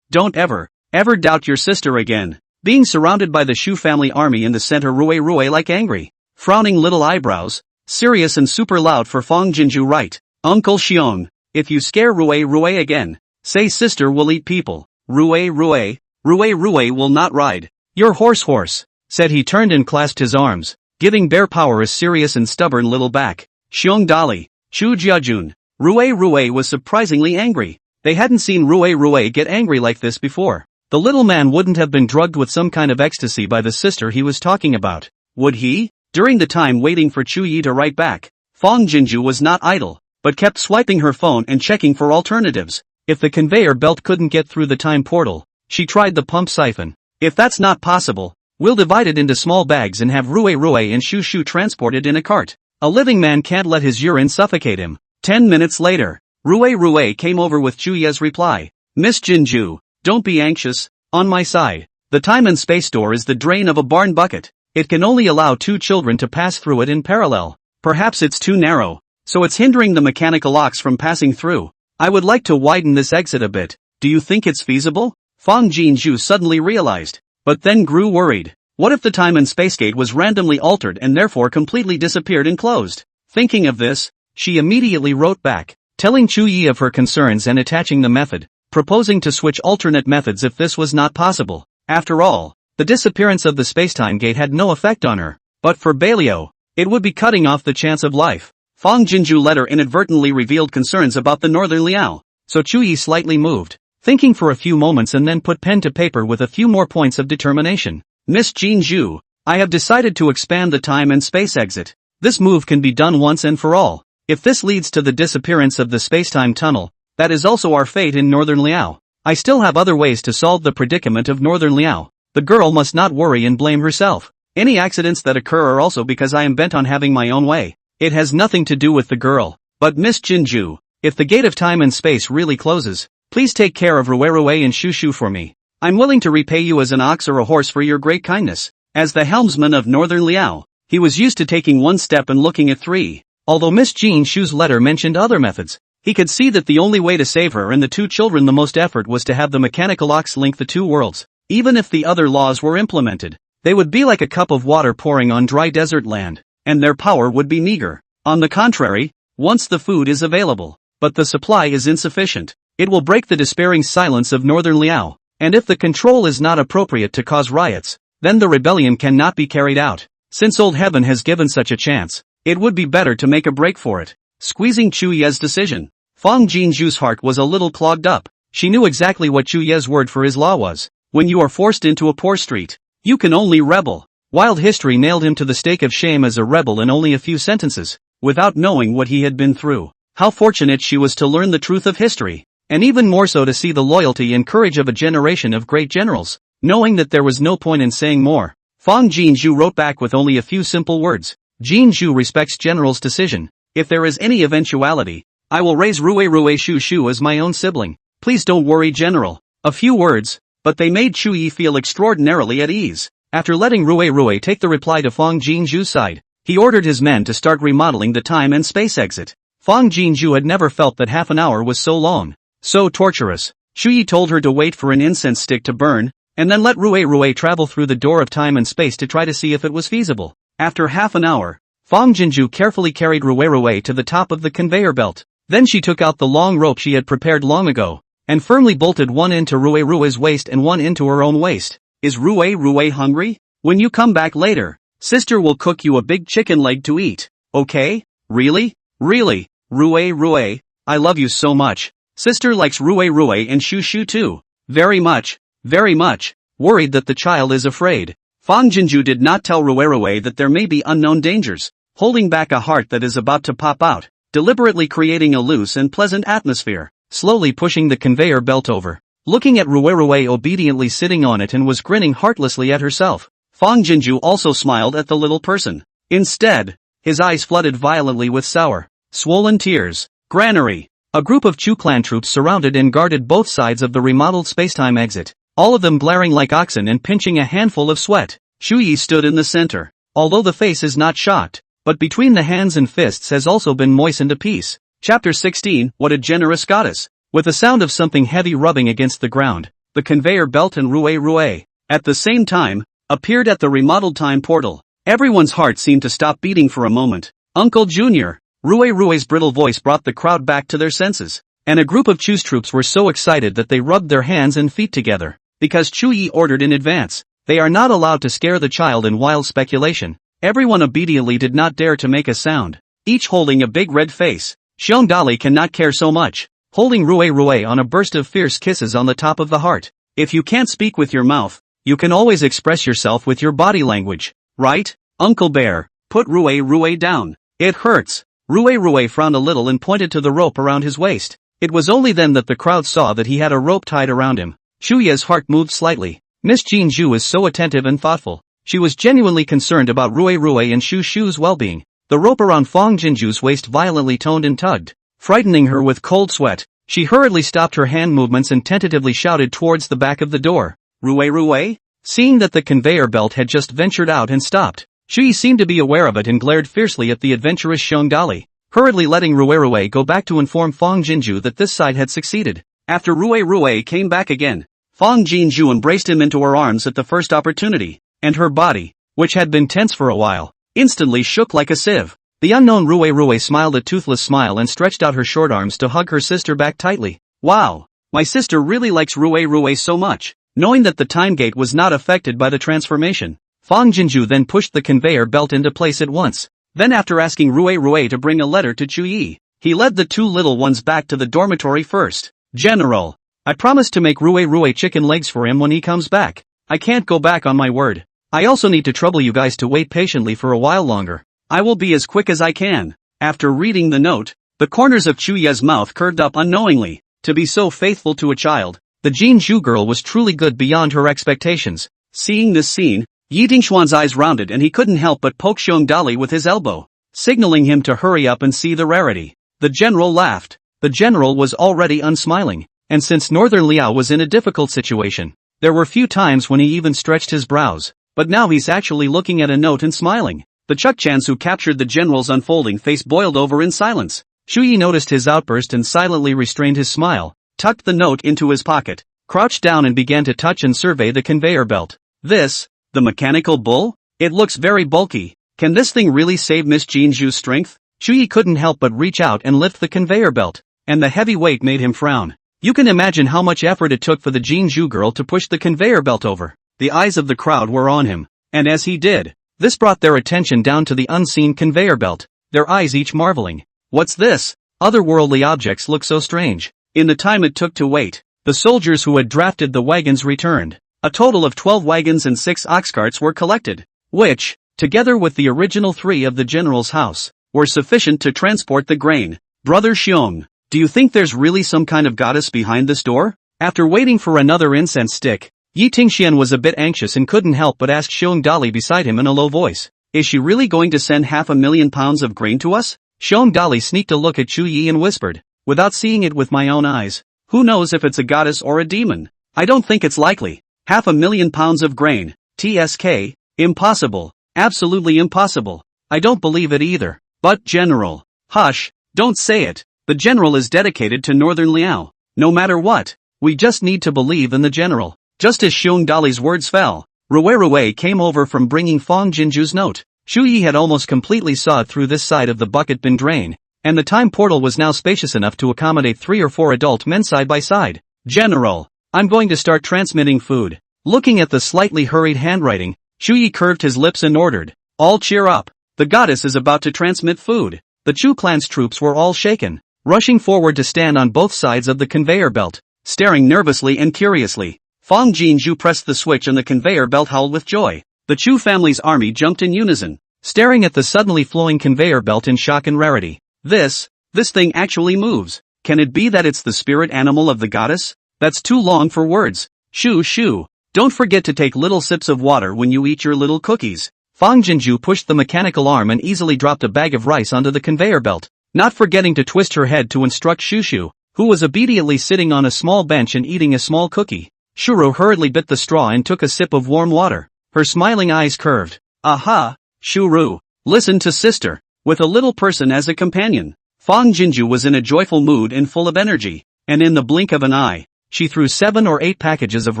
Don't ever doubt your sister again. Being surrounded by the Shu family army in the center, Rui like angry, frowning little eyebrows, serious and super loud for Fang Jinju. Right. Uncle Xiong, if you scare Rui again, say sister will eat people. Rui will not ride your horse, said he. Turned and clasped his arms, giving Bear Power a serious and stubborn little back. Xiong Dali, Chu Jiajun. Rui was surprisingly angry. They hadn't seen Rui get angry like this before. The little man wouldn't have been drugged with some kind of ecstasy by the sister he was talking about, would he? During the time waiting for Chu Yi to write back, Fang Jinju was not idle, but kept swiping her phone and checking for alternatives. If the conveyor belt couldn't get through the time portal, she tried the pump siphon. If that's not possible, we'll divide it into small bags and have Rui and Shushu transported in a cart. A living man can't let his urine suffocate him. 10 minutes later, Rui came over with Chu Ye's reply. Miss Jinju, don't be anxious, on my side. The time and space door is the drain of a barn bucket. It can only allow two children to pass through it in parallel. Perhaps it's too narrow, so it's hindering the mechanical locks from passing through. I would like to widen this exit a bit. Do you think it's feasible? Fang Jinju suddenly realized, but then grew worried. What if the time and space gate was randomly altered and therefore completely disappeared and closed? Thinking of this, she immediately wrote back, telling Chu Yi of her concerns and attaching the method, proposing to switch alternate methods if this was not possible. After all, the disappearance of the spacetime gate had no effect on her. But for Belial, It would be cutting off the chance of life. Fang Jinju's letter inadvertently revealed concerns about the Northern Liao, so Chuyi slightly moved, thinking for a few moments and then put pen to paper with a few more points of determination. Miss Jinju, I have decided to expand the time and space exit. This move can be done once and for all. If this leads to the disappearance of the spacetime tunnel, that is also our fate in Northern Liao. I still have other ways to solve the predicament of Northern Liao. The girl must not worry and blame herself. Any accidents that occur are also because I am bent on having my own way. It has nothing to do with the girl. But Miss Jinju, if the gate of time and space really closes, please take care of Rue and Shushu for me. I'm willing to repay you as an ox or a horse for your great kindness. As the helmsman of Northern Liao, he was used to taking one step and looking at three. Although Miss Jinshu's letter mentioned other methods, he could see that the only way to save her and the two children the most effort was to have the mechanical ox link the two worlds. Even if the other laws were implemented, they would be like a cup of water pouring on dry desert land, and their power would be meager. On the contrary, once the food is available, but the supply is insufficient, it will break the despairing silence of Northern Liao, and if the control is not appropriate to cause riots, then the rebellion cannot be carried out. Since Old Heaven has given such a chance, it would be better to make a break for it. Squeezing Chu Ye's decision, Fang Jinju's heart was a little clogged up. She knew exactly what Chu Ye's word for his law was. When you are forced into a poor street, you can only rebel. Wild history nailed him to the stake of shame as a rebel in only a few sentences, without knowing what he had been through. How fortunate she was to learn the truth of history, and even more so to see the loyalty and courage of a generation of great generals. Knowing that there was no point in saying more, Fang Jinju wrote back with only a few simple words. Jinju respects General's decision. If there is any eventuality, I will raise Rue Shushu as my own sibling. Please don't worry, General. A few words, but they made Chuyi feel extraordinarily at ease. After letting Rue take the reply to Fang Jinju's side, he ordered his men to start remodeling the time and space exit. Fang Jinju had never felt that half an hour was so long, so torturous. Chuyi told her to wait for an incense stick to burn, and then let Rue travel through the door of time and space to try to see if it was feasible. After half an hour, Fang Jinju carefully carried Rue to the top of the conveyor belt. Then she took out the long rope she had prepared long ago, and firmly bolted one into Rue's waist and one into her own waist. Is Rue hungry? When you come back later, sister will cook you a big chicken leg to eat. Okay? Really? Really? Rue, I love you so much. Sister likes Rue and Shushu too. Very much. Very much. Worried that the child is afraid, Fang Jinju did not tell Rue that there may be unknown dangers, holding back a heart that is about to pop out, deliberately creating a loose and pleasant atmosphere, slowly pushing the conveyor belt over. Looking at Rue obediently sitting on it and was grinning heartlessly at herself, Fang Jinju also smiled at the little person. Instead, his eyes flooded violently with sour, swollen tears. Granary. A group of Chu clan troops surrounded and guarded both sides of the remodeled spacetime exit, all of them glaring like oxen and pinching a handful of sweat. Chuyi stood in the center. Although the face is not shocked, but between the hands and fists has also been moistened a piece. Chapter 16, What a Generous Goddess. With the sound of something heavy rubbing against the ground, the conveyor belt and Rue, at the same time, appeared at the remodeled time portal. Everyone's heart seemed to stop beating for a moment. Uncle Junior. Rue's brittle voice brought the crowd back to their senses, and a group of Chu's troops were so excited that they rubbed their hands and feet together. Because Chuyi ordered in advance, they are not allowed to scare the child in wild speculation. Everyone obediently did not dare to make a sound, each holding a big red face. Xiongdali cannot care so much, holding Rue on a burst of fierce kisses on the top of the heart. If you can't speak with your mouth, you can always express yourself with your body language, right? Uncle Bear, put Rue down. It hurts. Rue frowned a little and pointed to the rope around his waist. It was only then that the crowd saw that he had a rope tied around him. Chuya's heart moved slightly. Miss Jinju is so attentive and thoughtful. She was genuinely concerned about Rue and Shushu's well-being. The rope around Fang Jinju's waist violently toned and tugged, frightening her with cold sweat. She hurriedly stopped her hand movements and tentatively shouted towards the back of the door. Rue? Seeing that the conveyor belt had just ventured out and stopped, Chuyi seemed to be aware of it and glared fiercely at the adventurous Xiongdali, hurriedly letting Rue go back to inform Fang Jinju that this side had succeeded. After Rue came back again, Fang Jinju embraced him into her arms at the first opportunity, and her body, which had been tense for a while, instantly shook like a sieve. The unknown Rue smiled a toothless smile and stretched out her short arms to hug her sister back tightly. Wow, my sister really likes Rue so much. Knowing that the time gate was not affected by the transformation, Fang Jinju then pushed the conveyor belt into place at once. Then after asking Rue to bring a letter to Chuyi, he led the two little ones back to the dormitory first. General, I promised to make Rue chicken legs for him when he comes back. I can't go back on my word. I also need to trouble you guys to wait patiently for a while longer. I will be as quick as I can. After reading the note, the corners of Chuya's mouth curved up unknowingly. To be so faithful to a child, the Jinju girl was truly good beyond her expectations. Seeing this scene, Yi Tingshuan's eyes rounded and he couldn't help but poke Xiong Dali with his elbow, signaling him to hurry up and see the rarity. The general laughed. The general was already unsmiling, and since Northern Liao was in a difficult situation, there were few times when he even stretched his brows, but now he's actually looking at a note and smiling. The Chukchans who captured the general's unfolding face boiled over in silence. Shuyi noticed his outburst and silently restrained his smile, tucked the note into his pocket, crouched down and began to touch and survey the conveyor belt. This, the mechanical bull? It looks very bulky. Can this thing really save Miss Jinju's strength? Shuyi couldn't help but reach out and lift the conveyor belt, and the heavy weight made him frown. You can imagine how much effort it took for the Jinju girl to push the conveyor belt over. The eyes of the crowd were on him, and as he did, this brought their attention down to the unseen conveyor belt, their eyes each marveling. What's this? Otherworldly objects look so strange. In the time it took to wait, the soldiers who had drafted the wagons returned. A total of 12 wagons and 6 ox carts were collected, which, together with the original 3 of the general's house, were sufficient to transport the grain. Brother Xiong, do you think there's really some kind of goddess behind this door? After waiting for another incense stick, Yi Tingxian was a bit anxious and couldn't help but ask Xiong Dali beside him in a low voice, is she really going to send 500,000 pounds of grain to us? Xiong Dali sneaked a look at Chu Yi and whispered, without seeing it with my own eyes, who knows if it's a goddess or a demon? I don't think it's likely. 500,000 pounds of grain, TSK, impossible, absolutely impossible. I don't believe it either. But General, hush, don't say it. The General is dedicated to Northern Liao. No matter what, we just need to believe in the General. Just as Xiong Dali's words fell, Rue came over from bringing Fong Jinju's note. Shu Yi had almost completely sawed through this side of the bucket bin drain, and the time portal was now spacious enough to accommodate 3 or 4 adult men side by side. General, I'm going to start transmitting food. Looking at the slightly hurried handwriting, Shu Yi curved his lips and ordered, all cheer up. The goddess is about to transmit food. The Chu clan's troops were all shaken, rushing forward to stand on both sides of the conveyor belt, staring nervously and curiously. Fong Jinju pressed the switch and the conveyor belt howled with joy. The Chu family's army jumped in unison, staring at the suddenly flowing conveyor belt in shock and rarity. This thing actually moves. Can it be that it's the spirit animal of the goddess? That's too long for words. Shoo. Don't forget to take little sips of water when you eat your little cookies. Fong Jinju pushed the mechanical arm and easily dropped a bag of rice onto the conveyor belt, not forgetting to twist her head to instruct Shushu, who was obediently sitting on a small bench and eating a small cookie. Shuru hurriedly bit the straw and took a sip of warm water, her smiling eyes curved. Aha, Shuru, listen to sister, with a little person as a companion. Fong Jinju was in a joyful mood and full of energy, and in the blink of an eye, she threw 7 or 8 packages of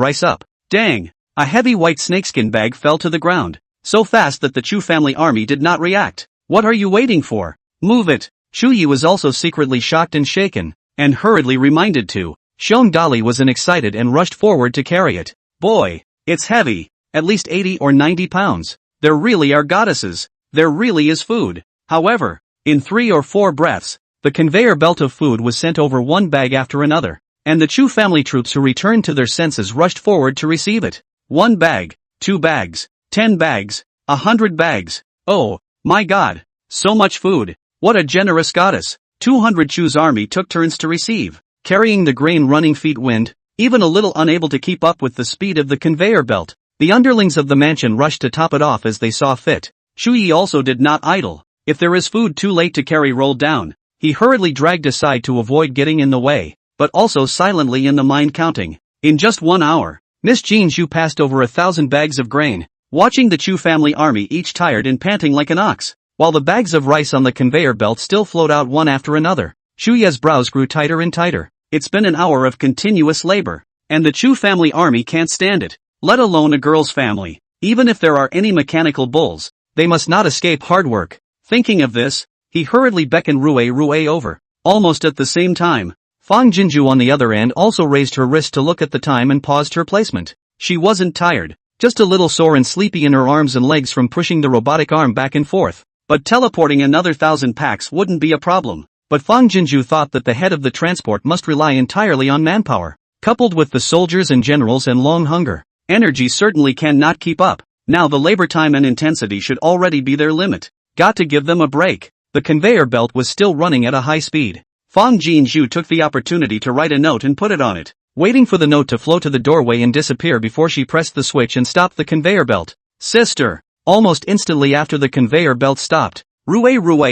rice up. Dang! A heavy white snakeskin bag fell to the ground, so fast that the Chu family army did not react. What are you waiting for? Move it! Chu Yi was also secretly shocked and shaken, and hurriedly reminded to. Xiong Dali was excited and rushed forward to carry it. Boy, it's heavy, at least 80 or 90 pounds. There really are goddesses. There really is food. However, in 3 or 4 breaths, the conveyor belt of food was sent over one bag after another, and the Chu family troops who returned to their senses rushed forward to receive it. 1 bag, 2 bags, 10 bags, 100 bags. Oh, my God, so much food. What a generous goddess. 200 Chu's army took turns to receive, carrying the grain running feet wind, even a little unable to keep up with the speed of the conveyor belt. The underlings of the mansion rushed to top it off as they saw fit. Shu Yi also did not idle. If there is food too late to carry rolled down, he hurriedly dragged aside to avoid getting in the way, but also silently in the mind counting. In just 1 hour, Miss Jinju passed over 1,000 bags of grain, watching the Chu family army each tired and panting like an ox, while the bags of rice on the conveyor belt still flowed out one after another. Shu Ye's brows grew tighter and tighter. It's been an hour of continuous labor, and the Chu family army can't stand it, let alone a girl's family. Even if there are any mechanical bulls, they must not escape hard work. Thinking of this, he hurriedly beckoned Rue over. Almost at the same time, Fong Jinju on the other end also raised her wrist to look at the time and paused her placement. She wasn't tired, just a little sore and sleepy in her arms and legs from pushing the robotic arm back and forth. but teleporting another 1,000 packs wouldn't be a problem. But Fang Jinju thought that the head of the transport must rely entirely on manpower. Coupled with the soldiers and generals and long hunger, energy certainly cannot keep up. Now the labor time and intensity should already be their limit. Got to give them a break. The conveyor belt was still running at a high speed. Fang Jinju took the opportunity to write a note and put it on it, waiting for the note to flow to the doorway and disappear before she pressed the switch and stopped the conveyor belt. Sister! Almost instantly after the conveyor belt stopped, Rue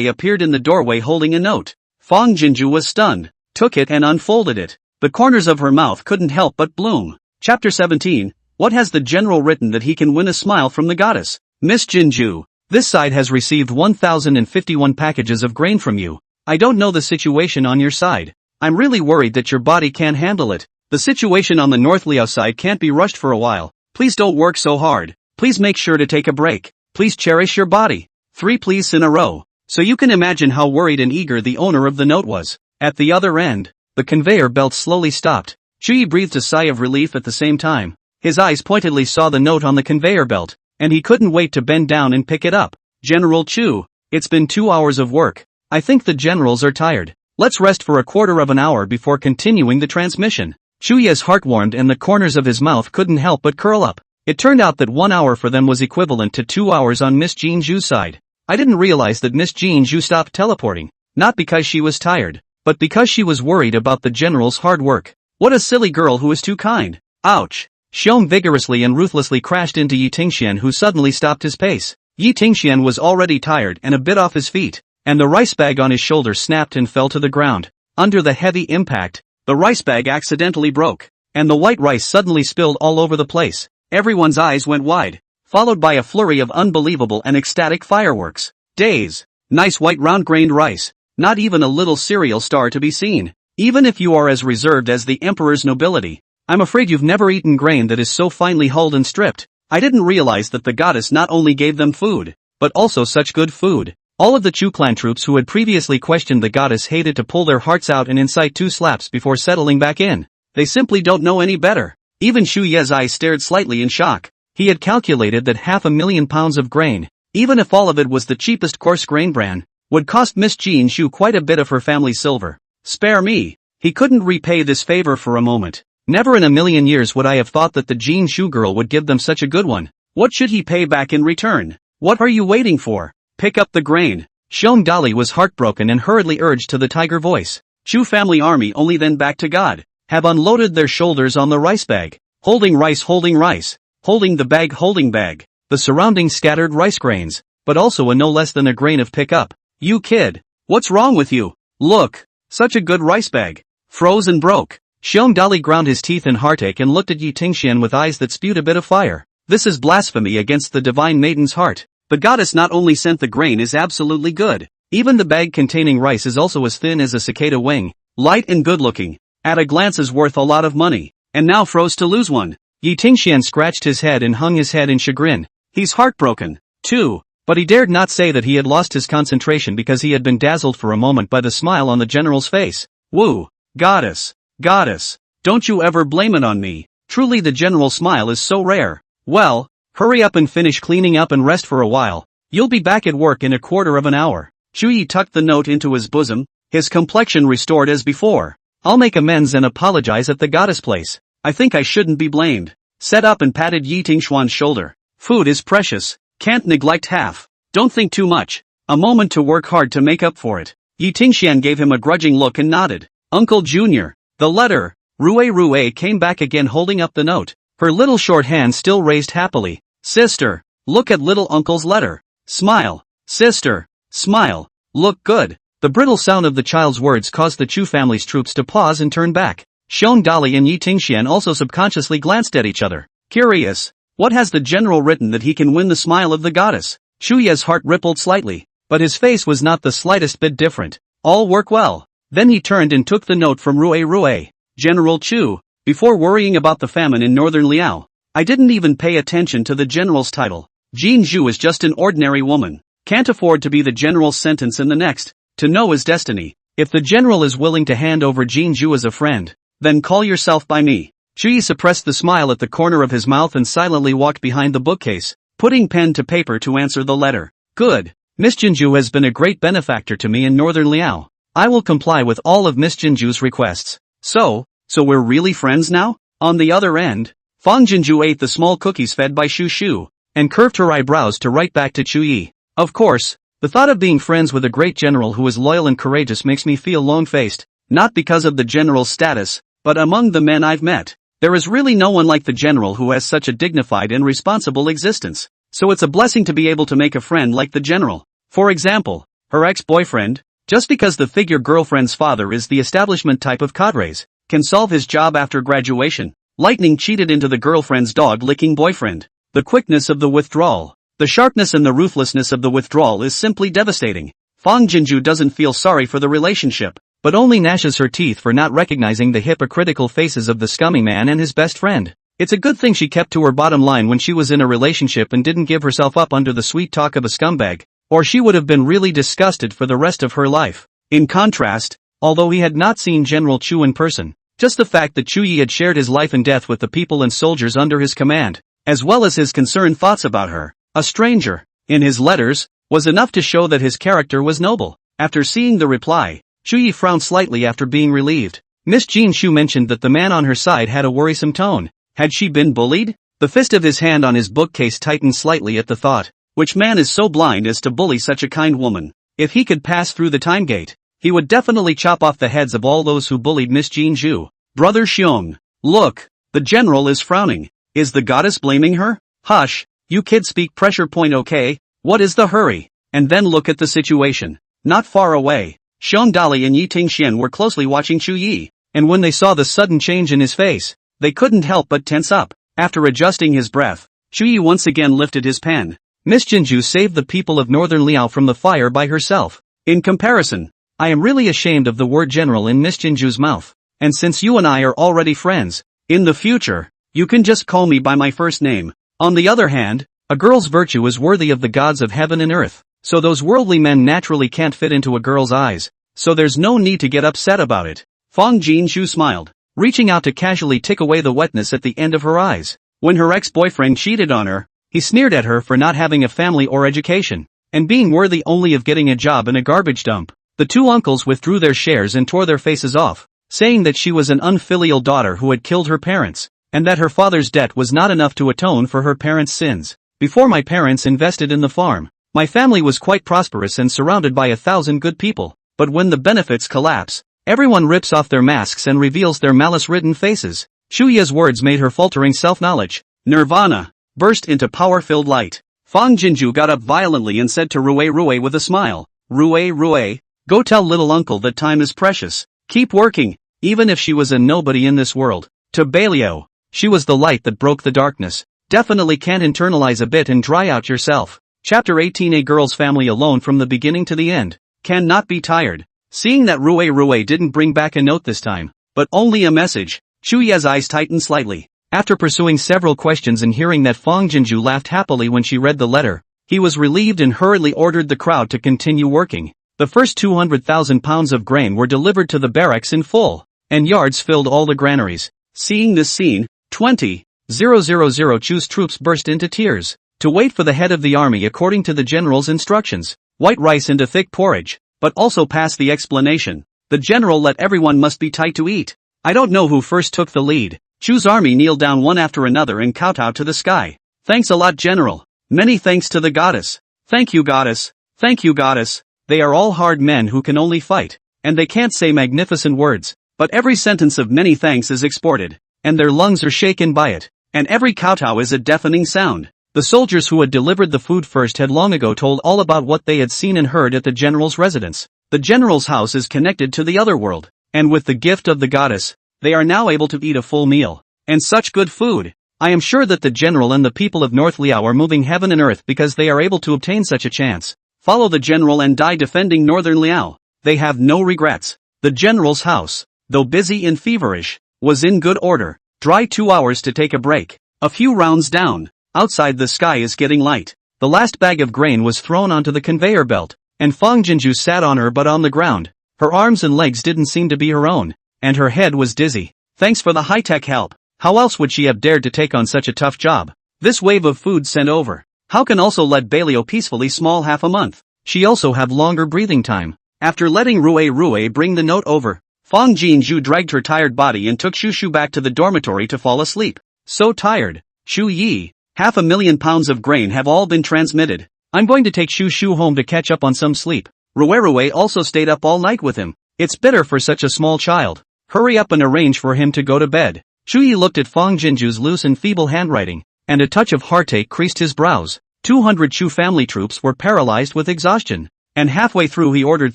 appeared in the doorway holding a note. Fang Jinju was stunned, took it and unfolded it. The corners of her mouth couldn't help but bloom. Chapter 17, What has the general written that he can win a smile from the goddess? Miss Jinju, this side has received 1,051 packages of grain from you. I don't know the situation on your side. I'm really worried that your body can't handle it. The situation on the North Liao side can't be rushed for a while. Please don't work so hard. Please make sure to take a break. Please cherish your body. 3 please in a row. So you can imagine how worried and eager the owner of the note was. At the other end, the conveyor belt slowly stopped. Chuyi breathed a sigh of relief at the same time. His eyes pointedly saw the note on the conveyor belt, and he couldn't wait to bend down and pick it up. General Chu, it's been 2 hours of work. I think the generals are tired. Let's rest for a quarter of an hour before continuing the transmission. Chuyi's heart warmed and the corners of his mouth couldn't help but curl up. It turned out that 1 hour for them was equivalent to 2 hours on Miss Jinju's side. I didn't realize that Miss Jinju stopped teleporting, not because she was tired, but because she was worried about the general's hard work. What a silly girl who is too kind. Ouch. Xiong vigorously and ruthlessly crashed into Yi Tingxian, who suddenly stopped his pace. Yi Tingxian was already tired and a bit off his feet, and the rice bag on his shoulder snapped and fell to the ground. Under the heavy impact, the rice bag accidentally broke, and the white rice suddenly spilled all over the place. Everyone's eyes went wide, followed by a flurry of unbelievable and ecstatic fireworks. Days. Nice white round-grained rice. Not even a little cereal star to be seen. Even if you are as reserved as the emperor's nobility, I'm afraid you've never eaten grain that is so finely hulled and stripped. I didn't realize that the goddess not only gave them food, but also such good food. All of the Chu clan troops who had previously questioned the goddess hated to pull their hearts out and incite 2 slaps before settling back in. They simply don't know any better. Even Xu Ye's eyes stared slightly in shock. He had calculated that 500,000 pounds of grain, even if all of it was the cheapest coarse grain bran, would cost Miss Jinju quite a bit of her family's silver. Spare me. He couldn't repay this favor for a moment. Never in a million years would I have thought that the Jinju girl would give them such a good one. What should he pay back in return? What are you waiting for? Pick up the grain. Xiong Dali was heartbroken and hurriedly urged to the tiger voice. Chu family army only then back to God, have unloaded their shoulders on the rice bag. Holding rice, holding the bag, holding bag. The surrounding scattered rice grains, but also a no less than a grain of pick up. You kid. What's wrong with you? Look. Such a good rice bag. Froze and broke. Xiong Dali ground his teeth in heartache and looked at Yi Tingxian with eyes that spewed a bit of fire. This is blasphemy against the divine maiden's heart. The goddess not only sent the grain is absolutely good. Even the bag containing rice is also as thin as a cicada wing. Light and good looking. At a glance is worth a lot of money. And now froze to lose one. Yi Tingxian scratched his head and hung his head in chagrin. He's heartbroken, too. But he dared not say that he had lost his concentration because he had been dazzled for a moment by the smile on the general's face. Woo! Goddess! Goddess! Don't you ever blame it on me. Truly the general's smile is so rare. Well, hurry up and finish cleaning up and rest for a while. You'll be back at work in a quarter of an hour. Chuyi tucked the note into his bosom, his complexion restored as before. I'll make amends and apologize at the goddess place. I think I shouldn't be blamed. Set up and patted Yi Tingxuan's shoulder. Food is precious. Can't neglect half. Don't think too much. A moment to work hard to make up for it. Yi Tingxian gave him a grudging look and nodded. Uncle Junior. The letter. Rue came back again holding up the note. Her little short hand still raised happily. Sister. Look at little uncle's letter. Smile. Sister. Smile. Look good. The brittle sound of the child's words caused the Chu family's troops to pause and turn back. Xiong Dali and Yi Tingxian also subconsciously glanced at each other. Curious. What has the general written that he can win the smile of the goddess? Xu Ye's heart rippled slightly, but his face was not the slightest bit different. All work well. Then he turned and took the note from Rue. General Chu, before worrying about the famine in northern Liao, I didn't even pay attention to the general's title. Jin Zhu is just an ordinary woman. Can't afford to be the general's sentence in the next. To know is destiny. If the general is willing to hand over Jin Zhu as a friend, then call yourself by me. Chuyi suppressed the smile at the corner of his mouth and silently walked behind the bookcase, putting pen to paper to answer the letter. Good. Miss Jinju has been a great benefactor to me in northern Liao. I will comply with all of Miss Jinju's requests. So we're really friends now? On the other end, Fang Jinju ate the small cookies fed by Shu Shu, and curved her eyebrows to write back to Chu Yi. Of course, the thought of being friends with a great general who is loyal and courageous makes me feel long-faced, not because of the general's status, but among the men I've met. There is really no one like the general who has such a dignified and responsible existence. So it's a blessing to be able to make a friend like the general. For example, her ex-boyfriend, just because the figure girlfriend's father is the establishment type of cadres, can solve his job after graduation. Lightning cheated into the girlfriend's dog-licking boyfriend. The quickness of the withdrawal, the sharpness and the ruthlessness of the withdrawal is simply devastating. Fang Jinju doesn't feel sorry for the relationship, but only gnashes her teeth for not recognizing the hypocritical faces of the scummy man and his best friend. It's a good thing she kept to her bottom line when she was in a relationship and didn't give herself up under the sweet talk of a scumbag, or she would have been really disgusted for the rest of her life. In contrast, although he had not seen General Chu in person, just the fact that Chu Yi had shared his life and death with the people and soldiers under his command, as well as his concerned thoughts about her, a stranger, in his letters, was enough to show that his character was noble. After seeing the reply, Chu Yi frowned slightly after being relieved. Miss Jin Shu mentioned that the man on her side had a worrisome tone. Had she been bullied? The fist of his hand on his bookcase tightened slightly at the thought. Which man is so blind as to bully such a kind woman? If he could pass through the time gate, he would definitely chop off the heads of all those who bullied Miss Jin Shu. Brother Xiong, look, the general is frowning. Is the goddess blaming her? Hush, you kids speak pressure point okay? What is the hurry? And then look at the situation. Not far away, Xiong Dali and Yi Tingxian were closely watching Chu Yi, and when they saw the sudden change in his face, they couldn't help but tense up. After adjusting his breath, Chu Yi once again lifted his pen. Miss Jinju saved the people of northern Liao from the fire by herself. In comparison, I am really ashamed of the word general in Miss Jinju's mouth. And since you and I are already friends, in the future, you can just call me by my first name. On the other hand, a girl's virtue is worthy of the gods of heaven and earth, so those worldly men naturally can't fit into a girl's eyes, so there's no need to get upset about it. Fang Jinshu smiled, reaching out to casually tick away the wetness at the end of her eyes. When her ex-boyfriend cheated on her, he sneered at her for not having a family or education, and being worthy only of getting a job in a garbage dump. The two uncles withdrew their shares and tore their faces off, saying that she was an unfilial daughter who had killed her parents, and that her father's debt was not enough to atone for her parents' sins. Before my parents invested in the farm, my family was quite prosperous and surrounded by 1,000 good people, but when the benefits collapse, everyone rips off their masks and reveals their malice-ridden faces. Shuya's words made her faltering self-knowledge. Nirvana burst into power-filled light. Fang Jinju got up violently and said to Rue with a smile, Rue, go tell little uncle that time is precious. Keep working, even if she was a nobody in this world. To Beilio, she was the light that broke the darkness. Definitely can't internalize a bit and dry out yourself. Chapter 18. A girl's family alone from the beginning to the end. Cannot be tired. Seeing that Rue didn't bring back a note this time, but only a message, Chuya's eyes tightened slightly. After pursuing several questions and hearing that Fang Jinju laughed happily when she read the letter, he was relieved and hurriedly ordered the crowd to continue working. The first 200,000 pounds of grain were delivered to the barracks in full, and yards filled all the granaries. Seeing this scene, 20,000 Chu's troops burst into tears, to wait for the head of the army according to the general's instructions. White rice into thick porridge, but also past the explanation. The general let everyone must be tight to eat. I don't know who first took the lead. Chu's army kneeled down one after another and kowtowed to the sky. Thanks a lot, general. Many thanks to the goddess. Thank you, goddess. Thank you, goddess. They are all hard men who can only fight, and they can't say magnificent words, but every sentence of many thanks is exported, and their lungs are shaken by it, and every kowtow is a deafening sound. The soldiers who had delivered the food first had long ago told all about what they had seen and heard at the general's residence. The general's house is connected to the other world, and with the gift of the goddess, they are now able to eat a full meal. And such good food! I am sure that the general and the people of North Liao are moving heaven and earth because they are able to obtain such a chance. Follow the general and die defending northern Liao. They have no regrets. The general's house, though busy and feverish, was in good order. Dry 2 hours to take a break. A few rounds down. Outside the sky is getting light. The last bag of grain was thrown onto the conveyor belt, and Fang Jinju sat on her but on the ground. Her arms and legs didn't seem to be her own, and her head was dizzy. Thanks for the high-tech help. How else would she have dared to take on such a tough job? This wave of food sent over. How can also let Bailio peacefully small half a month? she also have longer breathing time. After letting Rue bring the note over, Fang Jinju dragged her tired body and took Shu Shu back to the dormitory to fall asleep. So tired. Shu Yi, 500,000 pounds of grain have all been transmitted. I'm going to take Shu Shu home to catch up on some sleep. Rue also stayed up all night with him. It's bitter for such a small child. Hurry up and arrange for him to go to bed. Shu Yi looked at Fang Jinju's loose and feeble handwriting, and a touch of heartache creased his brows. 200 Chu family troops were paralyzed with exhaustion, and halfway through he ordered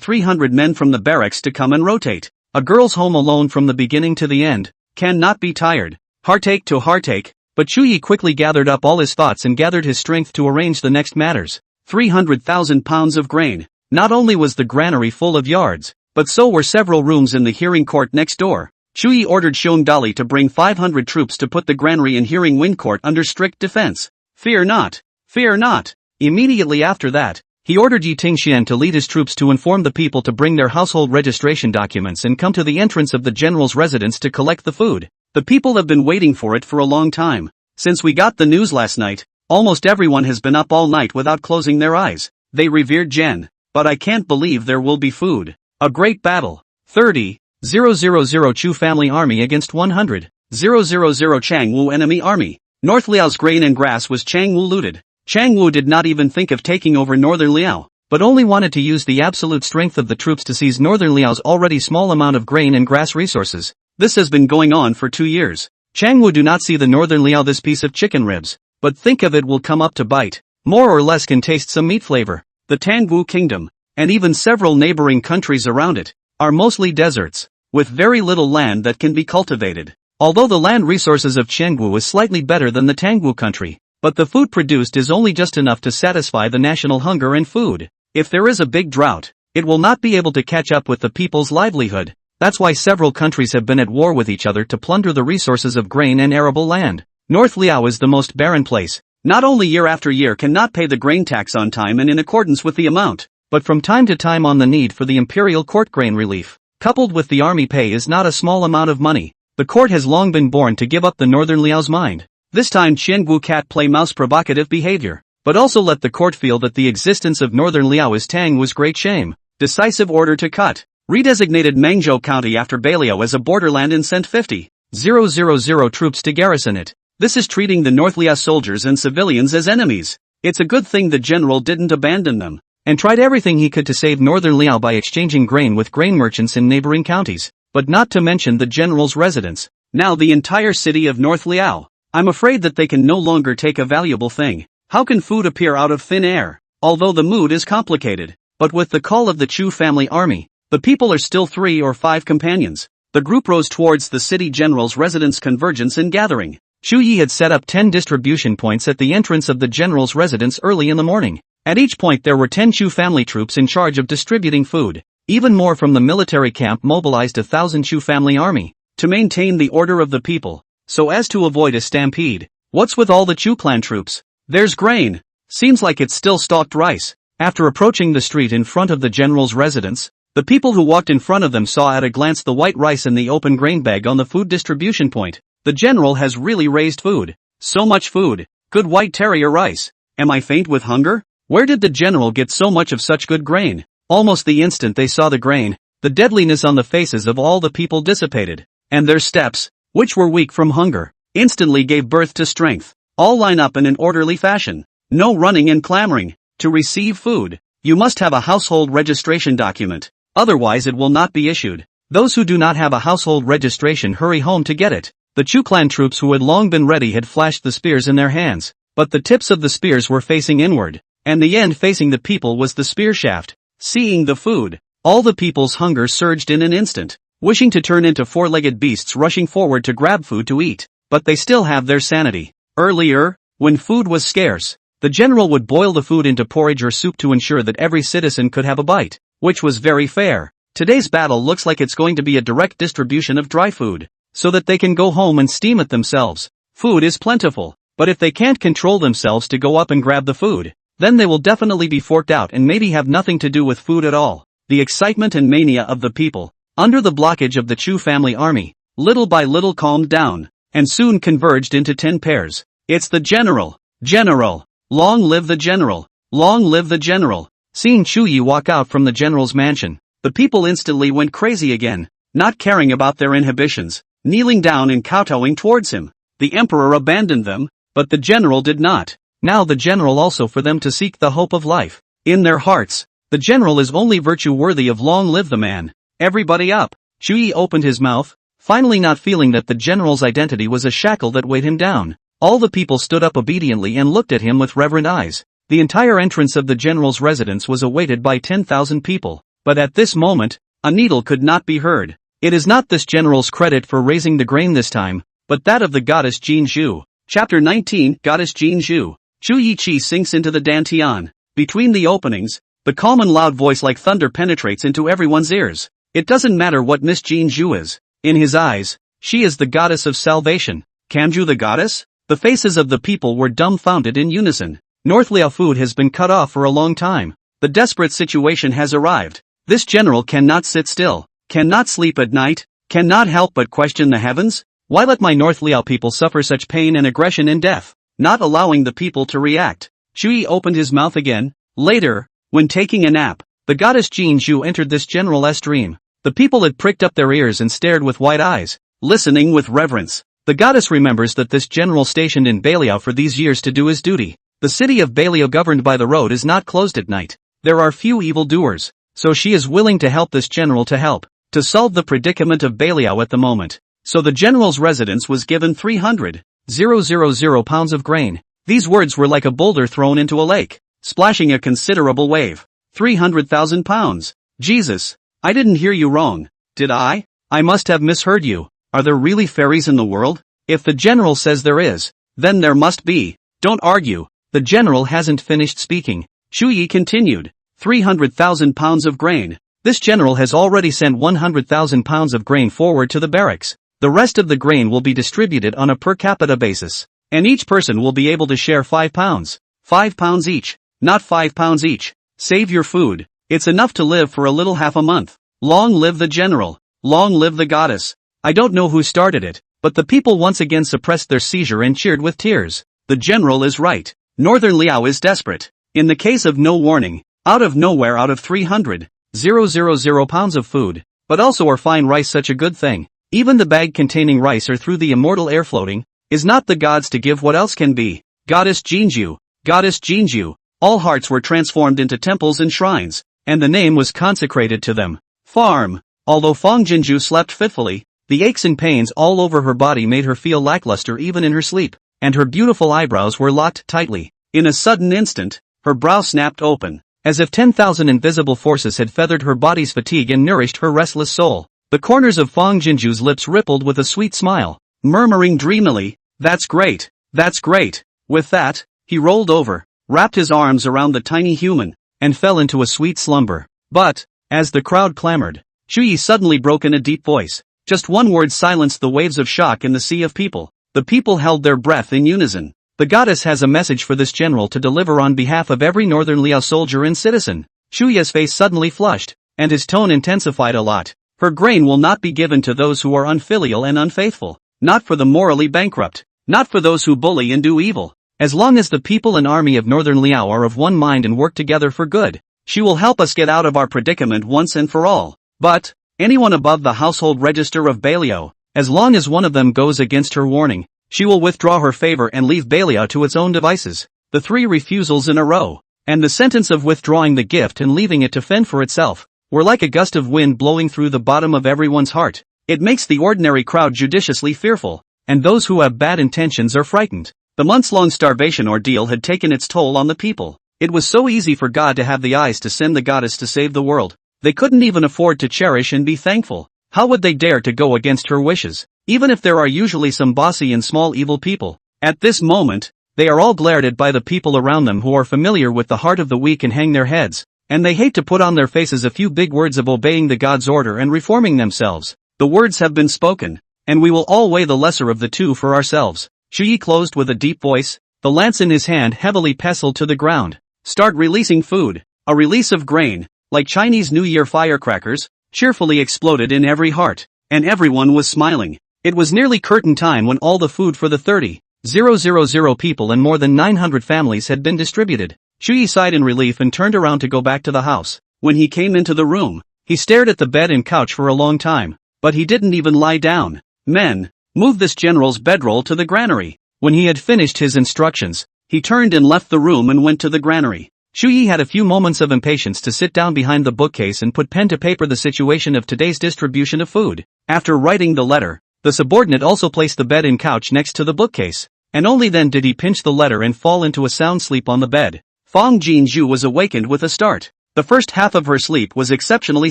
300 men from the barracks to come and rotate. A girl's home alone from the beginning to the end cannot be tired. Heartache to heartache, but Shu Yi quickly gathered up all his thoughts and gathered his strength to arrange the next matters. 300,000 pounds of grain. Not only was the granary full of yards, but so were several rooms in the hearing court next door. Shu Yi ordered Xiong Dali to bring 500 troops to put the granary and hearing wind court under strict defense. Fear not. Fear not. Immediately after that, he ordered Yi Tingxian to lead his troops to inform the people to bring their household registration documents and come to the entrance of the general's residence to collect the food. The people have been waiting for it for a long time. Since we got the news last night, almost everyone has been up all night without closing their eyes. They revered Jen. But I can't believe there will be food. A great battle. 30,000 Chu family army against 100,000 Chang Wu enemy army. North Liao's grain and grass was Chang Wu looted. Chang Wu did not even think of taking over Northern Liao, but only wanted to use the absolute strength of the troops to seize Northern Liao's already small amount of grain and grass resources. This has been going on for 2 years. Chang Wu do not see the Northern Liao this piece of chicken ribs, but think of it will come up to bite. More or less can taste some meat flavor. The Tangwu Kingdom, and even several neighboring countries around it, are mostly deserts, with very little land that can be cultivated. Although the land resources of Chengwu is slightly better than the Tangwu country, but the food produced is only just enough to satisfy the national hunger and food. If there is a big drought, it will not be able to catch up with the people's livelihood. That's why several countries have been at war with each other to plunder the resources of grain and arable land. North Liao is the most barren place. Not only year after year cannot pay the grain tax on time and in accordance with the amount, but from time to time on the need for the imperial court grain relief, coupled with the army pay is not a small amount of money. The court has long been born to give up the Northern Liao's mind. This time Qiangu cat play mouse provocative behavior, but also let the court feel that the existence of Northern Liao as Tang was great shame. Decisive order to cut. Redesignated Mangzhou County after Beiliao as a borderland and sent 50,000 troops to garrison it. This is treating the North Liao soldiers and civilians as enemies. It's a good thing the general didn't abandon them, and tried everything he could to save Northern Liao by exchanging grain with grain merchants in neighboring counties, but not to mention the general's residence. Now the entire city of North Liao. I'm afraid that they can no longer take a valuable thing. How can food appear out of thin air? Although the mood is complicated, but with the call of the Chu family army, the people are still 3 or 5 companions. The group rose towards the city general's residence convergence and gathering. Shu Yi had set up 10 distribution points at the entrance of the general's residence early in the morning. At each point there were 10 Chu family troops in charge of distributing food. Even more from the military camp mobilized 1,000 Chu family army to maintain the order of the people, so as to avoid a stampede. What's with all the Chu clan troops? There's grain. Seems like it's still stalked rice. After approaching the street in front of the general's residence, the people who walked in front of them saw at a glance the white rice in the open grain bag on the food distribution point. The general has really raised food. So much food. Good white terrier rice. Am I faint with hunger? Where did the general get so much of such good grain? Almost the instant they saw the grain, the deadliness on the faces of all the people dissipated, and their steps, which were weak from hunger, instantly gave birth to strength. All line up in an orderly fashion. No running and clamoring. To receive food, you must have a household registration document. Otherwise it will not be issued. Those who do not have a household registration hurry home to get it. The Chu clan troops who had long been ready had flashed the spears in their hands, but the tips of the spears were facing inward, and the end facing the people was the spear shaft. Seeing the food, all the people's hunger surged in an instant, wishing to turn into four-legged beasts rushing forward to grab food to eat, but they still have their sanity. Earlier, when food was scarce, the general would boil the food into porridge or soup to ensure that every citizen could have a bite, which was very fair. Today's battle looks like it's going to be a direct distribution of dry food, so that they can go home and steam it themselves. Food is plentiful, but if they can't control themselves to go up and grab the food, then they will definitely be forked out and maybe have nothing to do with food at all. The excitement and mania of the people, under the blockage of the Chu family army, little by little calmed down, and soon converged into 10 pairs. It's the general! General! Long live the general! Long live the general! seeing Chu Yi walk out from the general's mansion. The people instantly went crazy again, not caring about their inhibitions, kneeling down and kowtowing towards him. The emperor abandoned them, but the general did not. Now the general also for them to seek the hope of life. In their hearts, the general is only virtue worthy of long live the man. Everybody up. Chu Yi opened his mouth, finally not feeling that the general's identity was a shackle that weighed him down. All the people stood up obediently and looked at him with reverent eyes. The entire entrance of the general's residence was awaited by 10,000 people. But at this moment, a needle could not be heard. It is not this general's credit for raising the grain this time, but that of the goddess Jin Zhu. Chapter 19, Goddess Jin Zhu. Chu Yi Chi sinks into the dantian. Between the openings, the calm and loud voice like thunder penetrates into everyone's ears. It doesn't matter what Miss Jin Zhu is. In his eyes, she is the goddess of salvation. Kamju the goddess? The faces of the people were dumbfounded in unison. North Liao food has been cut off for a long time. The desperate situation has arrived. This general cannot sit still, cannot sleep at night, cannot help but question the heavens. Why let my North Liao people suffer such pain and aggression and death? Not allowing the people to react. Chu Yi opened his mouth again. Later, when taking a nap, the goddess Jin Zhu entered this general's dream. The people had pricked up their ears and stared with wide eyes, listening with reverence. The goddess remembers that this general stationed in Beiliao for these years to do his duty. The city of Beiliao governed by the road is not closed at night. There are few evildoers, so she is willing to help this general to solve the predicament of Beiliao at the moment. So the general's residence was given 300,000 pounds of grain. These words were like a boulder thrown into a lake, splashing a considerable wave. 300,000 pounds. Jesus, I didn't hear you wrong, did I? I must have misheard you. Are there really fairies in the world? If the general says there is, then there must be. Don't argue. The general hasn't finished speaking. Chu Yi continued. 300,000 pounds of grain. This general has already sent 100,000 pounds of grain forward to the barracks. The rest of the grain will be distributed on a per capita basis, and each person will be able to share 5 pounds. 5 pounds each, not 5 pounds each. Save your food. It's enough to live for a little half a month. Long live the general. Long live the goddess. I don't know who started it, but the people once again suppressed their seizure and cheered with tears. The general is right. Northern Liao is desperate. In the case of no warning, out of nowhere out of 300,000 pounds of food, but also are fine rice such a good thing. Even the bag containing rice or through the immortal air floating, is not the gods to give what else can be. Goddess Jinju, Goddess Jinju. All hearts were transformed into temples and shrines, and the name was consecrated to them. Farm. Although Fang Jinju slept fitfully, the aches and pains all over her body made her feel lackluster even in her sleep, and her beautiful eyebrows were locked tightly. In a sudden instant, her brow snapped open, as if 10,000 invisible forces had feathered her body's fatigue and nourished her restless soul. The corners of Fang Jinju's lips rippled with a sweet smile, murmuring dreamily, "That's great, that's great." With that, he rolled over, wrapped his arms around the tiny human, and fell into a sweet slumber. But, as the crowd clamored, Chu Yi suddenly broke in a deep voice. Just one word silenced the waves of shock in the sea of people. The people held their breath in unison. The goddess has a message for this general to deliver on behalf of every Northern Liao soldier and citizen. Chu Yi's face suddenly flushed, and his tone intensified a lot. Her grain will not be given to those who are unfilial and unfaithful, not for the morally bankrupt, not for those who bully and do evil. As long as the people and army of Northern Liao are of one mind and work together for good, she will help us get out of our predicament once and for all. But, anyone above the household register of Beiliao, as long as one of them goes against her warning, she will withdraw her favor and leave Beiliao to its own devices. The 3 refusals in a row, and the sentence of withdrawing the gift and leaving it to fend for itself, were like a gust of wind blowing through the bottom of everyone's heart. It makes the ordinary crowd judiciously fearful, and those who have bad intentions are frightened. The months-long starvation ordeal had taken its toll on the people. It was so easy for God to have the eyes to send the goddess to save the world. They couldn't even afford to cherish and be thankful. How would they dare to go against her wishes, even if there are usually some bossy and small evil people? At this moment, they are all glared at by the people around them who are familiar with the heart of the weak and hang their heads, and they hate to put on their faces a few big words of obeying the God's order and reforming themselves. The words have been spoken, and we will all weigh the lesser of the two for ourselves. Chu Yi closed with a deep voice, the lance in his hand heavily pestled to the ground. Start releasing food. A release of grain, like Chinese New Year firecrackers, cheerfully exploded in every heart, and everyone was smiling. It was nearly curtain time when all the food for the 30,000 people and more than 900 families had been distributed. Xu Yi sighed in relief and turned around to go back to the house. When he came into the room, he stared at the bed and couch for a long time, but he didn't even lie down. Men, move this general's bedroll to the granary. When he had finished his instructions, he turned and left the room and went to the granary. Xu Yi had a few moments of impatience to sit down behind the bookcase and put pen to paper the situation of today's distribution of food. After writing the letter, the subordinate also placed the bed and couch next to the bookcase, and only then did he pinch the letter and fall into a sound sleep on the bed. Fang Jinju was awakened with a start. The first half of her sleep was exceptionally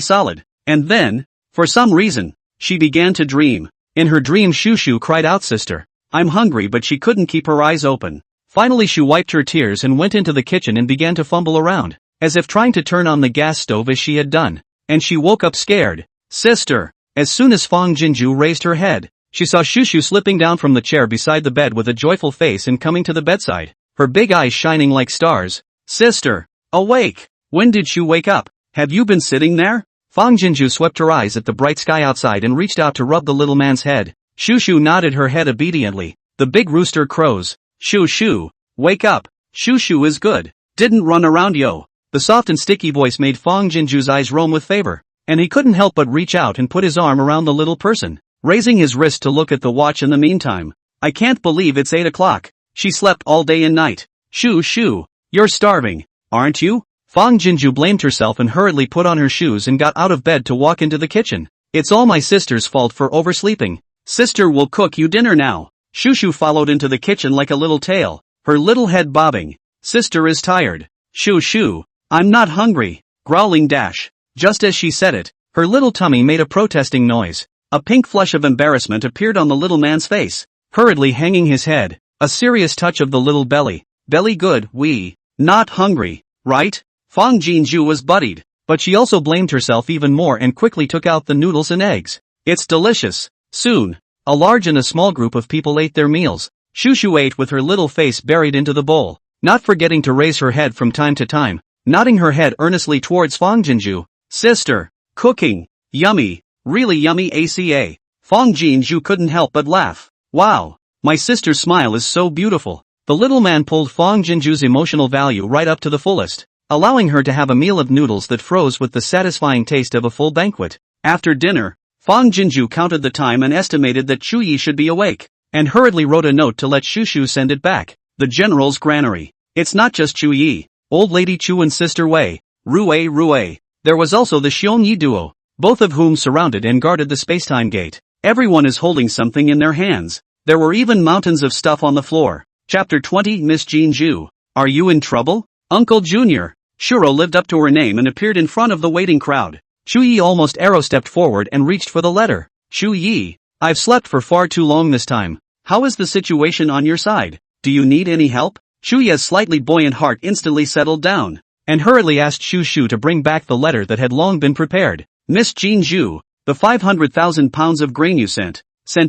solid, and then, for some reason, she began to dream. In her dream Shushu cried out, "Sister, I'm hungry," but she couldn't keep her eyes open. Finally she wiped her tears and went into the kitchen and began to fumble around, as if trying to turn on the gas stove as she had done. And she woke up scared. "Sister!" As soon as Fang Jinju raised her head, she saw Shushu slipping down from the chair beside the bed with a joyful face and coming to the bedside, her big eyes shining like stars. "Sister! Awake! When did you wake up? Have you been sitting there?" Fang Jinju swept her eyes at the bright sky outside and reached out to rub the little man's head. Shushu nodded her head obediently. The big rooster crows. "Shushu, wake up. Shushu is good. Didn't run around, yo." The soft and sticky voice made Fang Jinju's eyes roam with favor, and he couldn't help but reach out and put his arm around the little person, raising his wrist to look at the watch in the meantime. "I can't believe it's 8 o'clock. She slept all day and night. Shushu, you're starving, aren't you?" Fang Jinju blamed herself and hurriedly put on her shoes and got out of bed to walk into the kitchen. "It's all my sister's fault for oversleeping. Sister will cook you dinner now." Shushu followed into the kitchen like a little tail, her little head bobbing. "Sister is tired." "Shushu, I'm not hungry," growling dash. Just as she said it, her little tummy made a protesting noise. A pink flush of embarrassment appeared on the little man's face, hurriedly hanging his head. A serious touch of the little belly. "Belly good, we. Not hungry, right?" Fang Jinju was buddied, but she also blamed herself even more and quickly took out the noodles and eggs. "It's delicious." Soon, a large and a small group of people ate their meals. Shushu ate with her little face buried into the bowl, not forgetting to raise her head from time to time, nodding her head earnestly towards Fang Jinju. "Sister, cooking, yummy, really yummy ACA." Fang Jinju couldn't help but laugh. "Wow, my sister's smile is so beautiful." The little man pulled Fang Jinju's emotional value right up to the fullest, allowing her to have a meal of noodles that froze with the satisfying taste of a full banquet. After dinner, Fang Jinju counted the time and estimated that Xu Yi should be awake, and hurriedly wrote a note to let Shushu send it back. The general's granary. It's not just Xu Yi, old lady Chu and sister Wei, Rue. There was also the Xiong Yi duo, both of whom surrounded and guarded the spacetime gate. Everyone is holding something in their hands. There were even mountains of stuff on the floor. Chapter 20 Miss Jinju. Are you in trouble? Uncle Junior. Shuro lived up to her name and appeared in front of the waiting crowd. Xu Yi almost arrow-stepped forward and reached for the letter. "Xu Yi, I've slept for far too long this time. How is the situation on your side? Do you need any help?" Xu Yi's slightly buoyant heart instantly settled down, and hurriedly asked Shushu to bring back the letter that had long been prepared. "Miss Jinju, the 500,000 pounds of grain you sent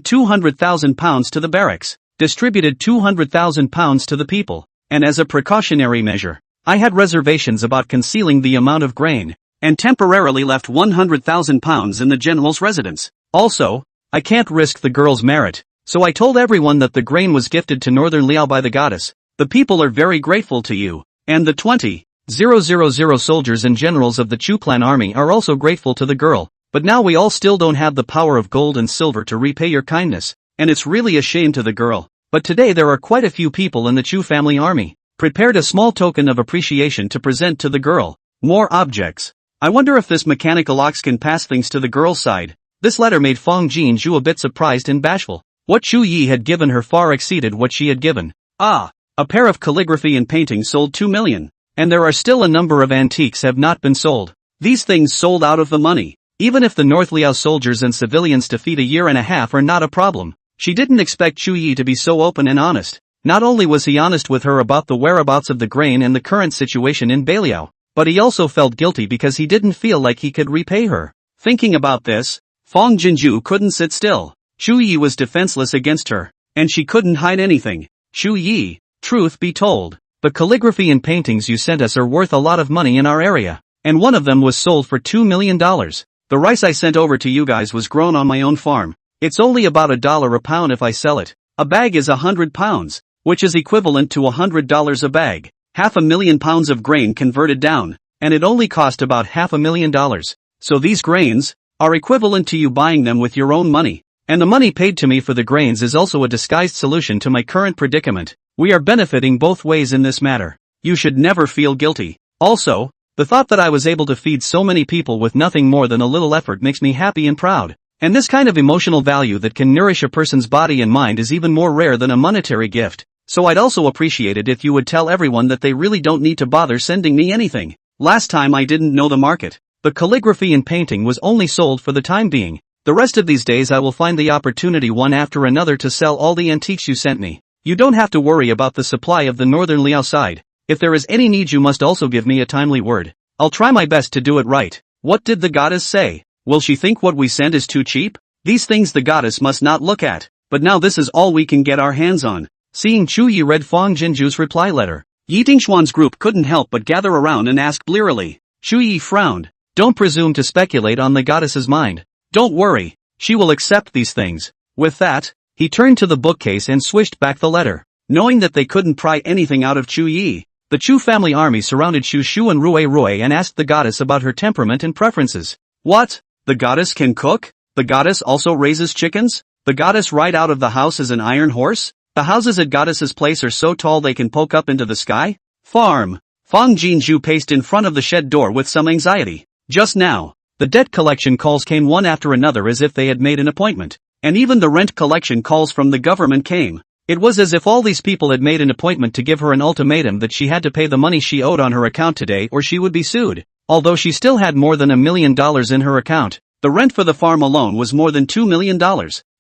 200,000 pounds to the barracks, distributed 200,000 pounds to the people, and as a precautionary measure, I had reservations about concealing the amount of grain, and temporarily left 100,000 pounds in the general's residence. Also, I can't risk the girl's merit, so I told everyone that the grain was gifted to Northern Liao by the goddess. The people are very grateful to you, and the 20,000 soldiers and generals of the Chu clan army are also grateful to the girl, but now we all still don't have the power of gold and silver to repay your kindness, and it's really a shame to the girl, but today there are quite a few people in the Chu family army, prepared a small token of appreciation to present to the girl. More objects. I wonder if this mechanical ox can pass things to the girl's side." This letter made Fang Jinju a bit surprised and bashful. What Xu Yi had given her far exceeded what she had given. A pair of calligraphy and painting sold 2 million, and there are still a number of antiques have not been sold. These things sold out of the money. Even if the North Liao soldiers and civilians to feed a year and a half are not a problem. She didn't expect Xu Yi to be so open and honest. Not only was he honest with her about the whereabouts of the grain and the current situation in Beiliao, but he also felt guilty because he didn't feel like he could repay her. Thinking about this, Fang Jinju couldn't sit still. Xu Yi was defenseless against her, and she couldn't hide anything. "Xu Yi, truth be told, the calligraphy and paintings you sent us are worth a lot of money in our area, and one of them was sold for $2 million. The rice I sent over to you guys was grown on my own farm. It's only about $1 a pound if I sell it. A bag is 100 pounds, which is equivalent to $100 a bag. 500,000 pounds of grain converted down, and it only cost about $500,000. So these grains are equivalent to you buying them with your own money. And the money paid to me for the grains is also a disguised solution to my current predicament. We are benefiting both ways in this matter. You should never feel guilty. Also, the thought that I was able to feed so many people with nothing more than a little effort makes me happy and proud. And this kind of emotional value that can nourish a person's body and mind is even more rare than a monetary gift. So I'd also appreciate it if you would tell everyone that they really don't need to bother sending me anything. Last time I didn't know the market. The calligraphy and painting was only sold for the time being. The rest of these days I will find the opportunity one after another to sell all the antiques you sent me. You don't have to worry about the supply of the northern Liao side. If there is any need you must also give me a timely word. I'll try my best to do it right. What did the goddess say? Will she think what we send is too cheap? These things the goddess must not look at. But now this is all we can get our hands on. Seeing Chu Yi read Fang Jinju's reply letter, Yi Dingxuan's group couldn't help but gather around and ask blearily. Chu Yi frowned. Don't presume to speculate on the goddess's mind. Don't worry, she will accept these things. With that, he turned to the bookcase and swished back the letter. Knowing that they couldn't pry anything out of Chu Yi, the Chu family army surrounded Shu Shu and Rui and asked the goddess about her temperament and preferences. What? The goddess can cook? The goddess also raises chickens? The goddess ride out of the house as an iron horse? The houses at goddess's place are so tall they can poke up into the sky? Farm. Fang Jinju paced in front of the shed door with some anxiety. Just now, the debt collection calls came one after another as if they had made an appointment. And even the rent collection calls from the government came. It was as if all these people had made an appointment to give her an ultimatum that she had to pay the money she owed on her account today or she would be sued. Although she still had more than $1 million in her account, the rent for the farm alone was more than $2 million.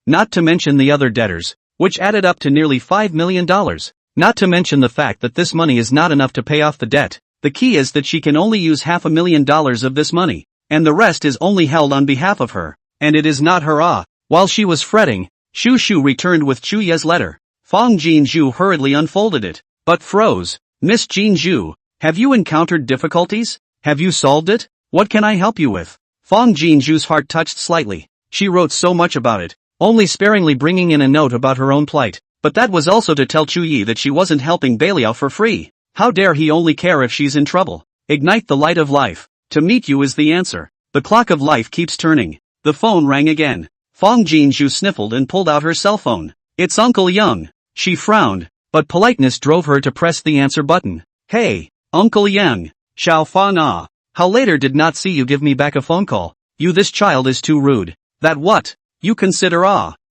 Not to mention the other debtors, which added up to nearly $5 million. Not to mention the fact that this money is not enough to pay off the debt. The key is that she can only use $500,000 of this money, and the rest is only held on behalf of her, and it is not her. While she was fretting, Shu Shu returned with Chu Ye's letter. Fang Jinju hurriedly unfolded it, but froze. Miss Jinju, have you encountered difficulties? Have you solved it? What can I help you with? Fang Jinju's heart touched slightly. She wrote so much about it, only sparingly bringing in a note about her own plight, but that was also to tell Chu Yi that she wasn't helping Beiliao for free. How dare he only care if she's in trouble? Ignite the light of life. To meet you is the answer. The clock of life keeps turning. The phone rang again. Fang Jinju sniffled and pulled out her cell phone. It's Uncle Yang. She frowned, but politeness drove her to press the answer button. Hey, Uncle Yang. Xiao Fang How later did not see you give me back a phone call. You this child is too rude. That what? You consider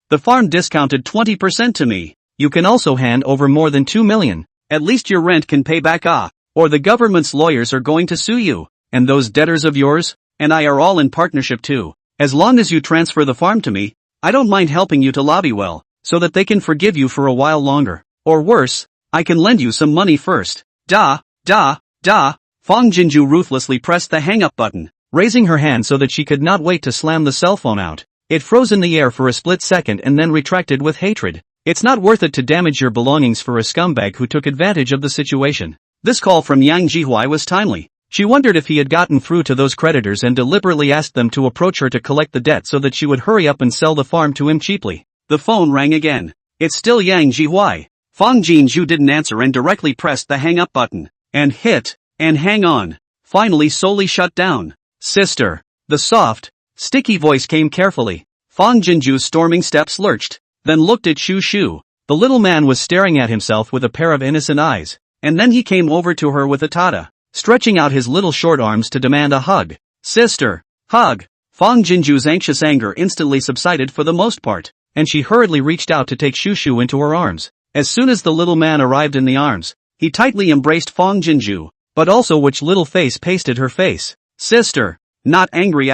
the farm discounted 20% to me. You can also hand over more than 2 million. At least your rent can pay back or the government's lawyers are going to sue you. And those debtors of yours, and I are all in partnership too. As long as you transfer the farm to me, I don't mind helping you to lobby well, so that they can forgive you for a while longer. Or worse, I can lend you some money first. Fang Jinju ruthlessly pressed the hang-up button, raising her hand so that she could not wait to slam the cell phone out. It froze in the air for a split second and then retracted with hatred. It's not worth it to damage your belongings for a scumbag who took advantage of the situation. This call from Yang Jihuai was timely. She wondered if he had gotten through to those creditors and deliberately asked them to approach her to collect the debt so that she would hurry up and sell the farm to him cheaply. The phone rang again. It's still Yang Jihuai. Fang Jinju didn't answer and directly pressed the hang-up button. And hit, and hang on. Finally solely shut down. Sister. The soft, sticky voice came carefully. Fang Jinju's storming steps lurched, then looked at Shu Shu. The little man was staring at himself with a pair of innocent eyes. And then he came over to her with a tada, stretching out his little short arms to demand a hug. Sister. Hug. Fang Jinju's anxious anger instantly subsided for the most part, and she hurriedly reached out to take Shu Shu into her arms. As soon as the little man arrived in the arms, he tightly embraced Fang Jinju, but also which little face pasted her face. Sister. Not angry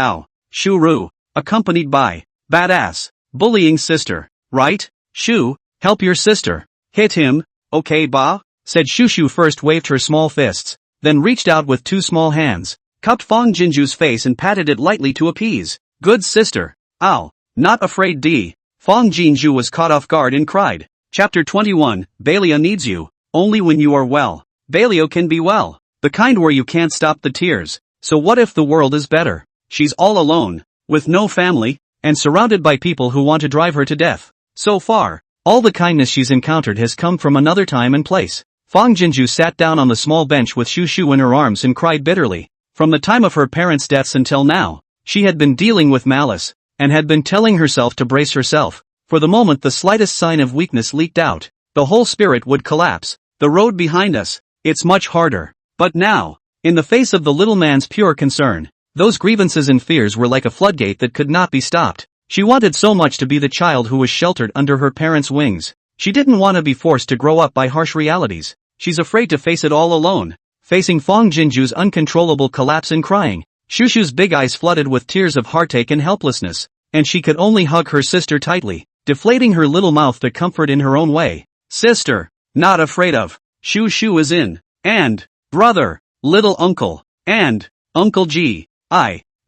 Shu Ru, accompanied by, badass, bullying sister, right? Shu, help your sister. Hit him, okay ba? Said Shu Shu first waved her small fists, then reached out with two small hands, cupped Fang Jinju's face and patted it lightly to appease. Good sister. Ow. Not afraid D. Fang Jinju was caught off guard and cried. Chapter 21, Beiliao needs you. Only when you are well. Beiliao can be well. The kind where you can't stop the tears. So what if the world is better? She's all alone, with no family, and surrounded by people who want to drive her to death. So far, all the kindness she's encountered has come from another time and place. Fang Jinju sat down on the small bench with Shu Shu in her arms and cried bitterly. From the time of her parents' deaths until now, she had been dealing with malice, and had been telling herself to brace herself. For the moment the slightest sign of weakness leaked out, the whole spirit would collapse. The road behind us, it's much harder. But now, in the face of the little man's pure concern, those grievances and fears were like a floodgate that could not be stopped. She wanted so much to be the child who was sheltered under her parents' wings. She didn't want to be forced to grow up by harsh realities. She's afraid to face it all alone. Facing Fang Jinju's uncontrollable collapse and crying, Shu Shu's big eyes flooded with tears of heartache and helplessness, and she could only hug her sister tightly, deflating her little mouth to comfort in her own way. Sister, not afraid of. Shu Shu is in. And, brother, little uncle, and, Uncle G,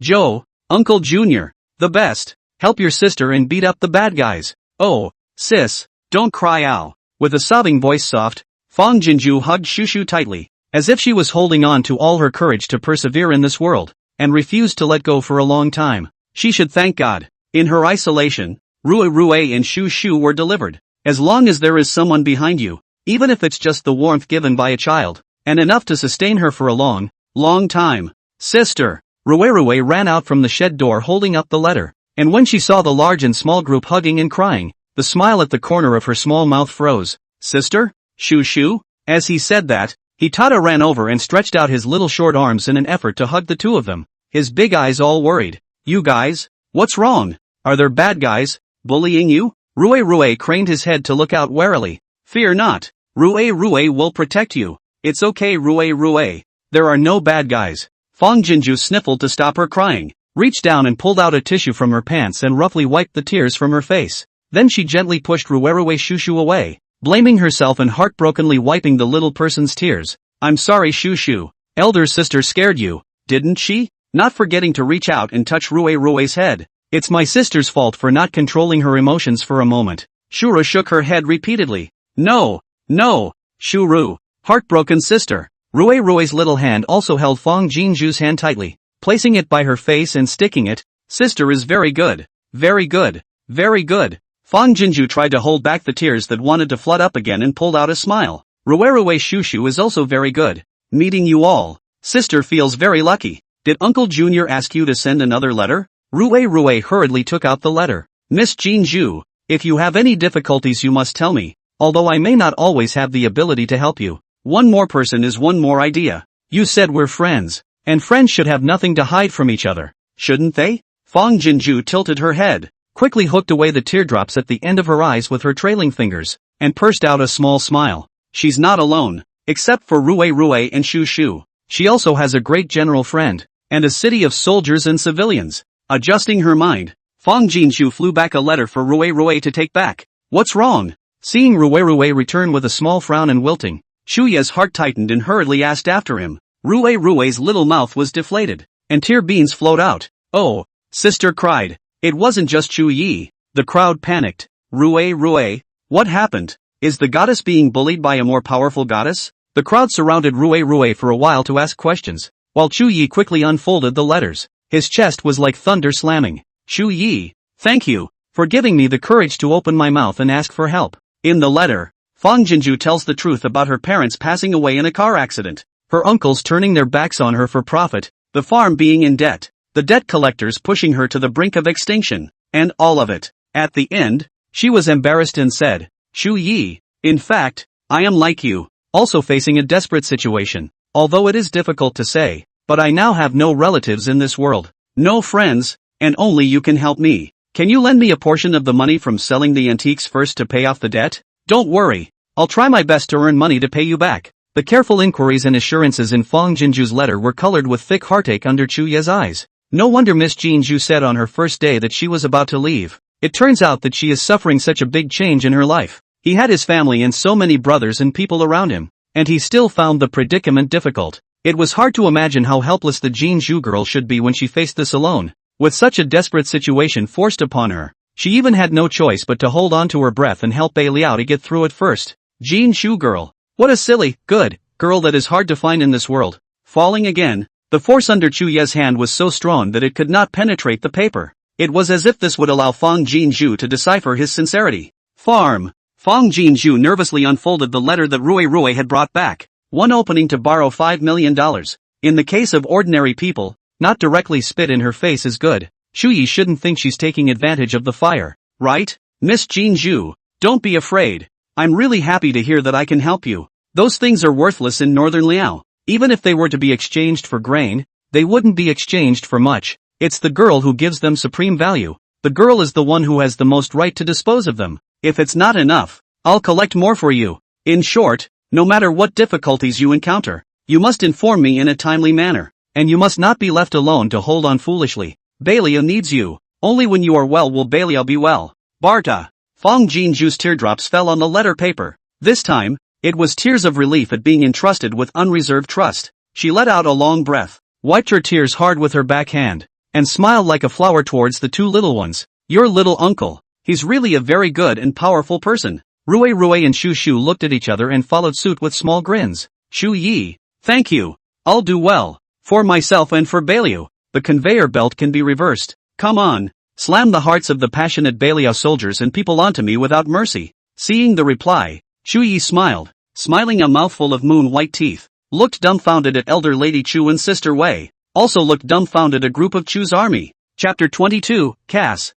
Joe, Uncle Junior, the best. Help your sister and beat up the bad guys. Oh, sis, don't cry ow. With a sobbing voice soft, Fang Jinju hugged Shu Shu tightly, as if she was holding on to all her courage to persevere in this world, and refused to let go for a long time. She should thank God. In her isolation, Rue and Shu Shu were delivered. As long as there is someone behind you, even if it's just the warmth given by a child, and enough to sustain her for a long, long time. Sister, Rue ran out from the shed door holding up the letter, and when she saw the large and small group hugging and crying, the smile at the corner of her small mouth froze. Sister? Shu Shu? As he said that, Hitada ran over and stretched out his little short arms in an effort to hug the two of them, his big eyes all worried. You guys? What's wrong? Are there bad guys bullying you? Rue craned his head to look out warily. Fear not. Rue will protect you. It's okay Rue. There are no bad guys. Fang Jinju sniffled to stop her crying, reached down and pulled out a tissue from her pants and roughly wiped the tears from her face. Then she gently pushed Rue Shu Shu away, blaming herself and heartbrokenly wiping the little person's tears. I'm sorry Shu Shu. Elder sister scared you, didn't she? Not forgetting to reach out and touch Rue's head. It's my sister's fault for not controlling her emotions for a moment. Shura shook her head repeatedly. No, Shuru. Heartbroken sister. Rue's little hand also held Fang Jinju's hand tightly, placing it by her face and sticking it. Sister is very good. Very good. Very good. Fang Jinju tried to hold back the tears that wanted to flood up again and pulled out a smile. Rue Shu Shu is also very good. Meeting you all. Sister feels very lucky. Did Uncle Junior ask you to send another letter? Rue hurriedly took out the letter. Miss Jinju, if you have any difficulties you must tell me, although I may not always have the ability to help you. One more person is one more idea. You said we're friends, and friends should have nothing to hide from each other, shouldn't they? Fang Jinju tilted her head, quickly hooked away the teardrops at the end of her eyes with her trailing fingers, and pursed out a small smile. She's not alone, except for Rue and Shu Shu. She also has a great general friend, and a city of soldiers and civilians. Adjusting her mind, Fang Jinju flew back a letter for Rue to take back. What's wrong? Seeing Rue return with a small frown and wilting, Shuya's heart tightened and hurriedly asked after him. Rue's little mouth was deflated, and tear beads flowed out. Oh, sister cried. It wasn't just Chu Yi. The crowd panicked. Rue, what happened? Is the goddess being bullied by a more powerful goddess? The crowd surrounded Rue for a while to ask questions, while Chu Yi quickly unfolded the letters. His chest was like thunder slamming. Chu Yi, thank you for giving me the courage to open my mouth and ask for help. In the letter, Fang Jinju tells the truth about her parents passing away in a car accident, her uncles turning their backs on her for profit, the farm being in debt, the debt collectors pushing her to the brink of extinction, and all of it. At the end, she was embarrassed and said, Chu Yi, in fact, I am like you, also facing a desperate situation, although it is difficult to say, but I now have no relatives in this world, no friends, and only you can help me. Can you lend me a portion of the money from selling the antiques first to pay off the debt? Don't worry, I'll try my best to earn money to pay you back. The careful inquiries and assurances in Fang Jinju's letter were colored with thick heartache under Chuya's eyes. No wonder Miss Jinju said on her first day that she was about to leave. It turns out that she is suffering such a big change in her life. He had his family and so many brothers and people around him, and he still found the predicament difficult. It was hard to imagine how helpless the Jinju girl should be when she faced this alone. With such a desperate situation forced upon her, she even had no choice but to hold on to her breath and help Bei Liao to get through it first. Jinju girl. What a silly, good, girl that is hard to find in this world. Falling again, the force under Chuya's hand was so strong that it could not penetrate the paper. It was as if this would allow Fang Jinju to decipher his sincerity. Farm Fong Jinju nervously unfolded the letter that Rui had brought back. One opening to borrow $5 million. In the case of ordinary people, not directly spit in her face is good. Shuyi shouldn't think she's taking advantage of the fire, right? Miss Jinju, don't be afraid. I'm really happy to hear that I can help you. Those things are worthless in northern Liao. Even if they were to be exchanged for grain, they wouldn't be exchanged for much. It's the girl who gives them supreme value. The girl is the one who has the most right to dispose of them. If it's not enough, I'll collect more for you. In short, no matter what difficulties you encounter, you must inform me in a timely manner, and you must not be left alone to hold on foolishly. Bailia needs you. Only when you are well will Bailia be well. Barta. Fong Jinju's teardrops fell on the letter paper. This time, it was tears of relief at being entrusted with unreserved trust. She let out a long breath, wiped her tears hard with her back hand, and smiled like a flower towards the two little ones. Your little uncle. He's really a very good and powerful person. Rui and Shu Shu looked at each other and followed suit with small grins. Shu Yi. Thank you. I'll do well. For myself and for Bailu. The conveyor belt can be reversed. Come on. Slam the hearts of the passionate Bailia soldiers and people onto me without mercy. Seeing the reply, Shu Yi smiled, smiling a mouthful of moon-white teeth, looked dumbfounded at Elder Lady Chu and Sister Wei, also looked dumbfounded a group of Chu's army. Chapter 22, Cass,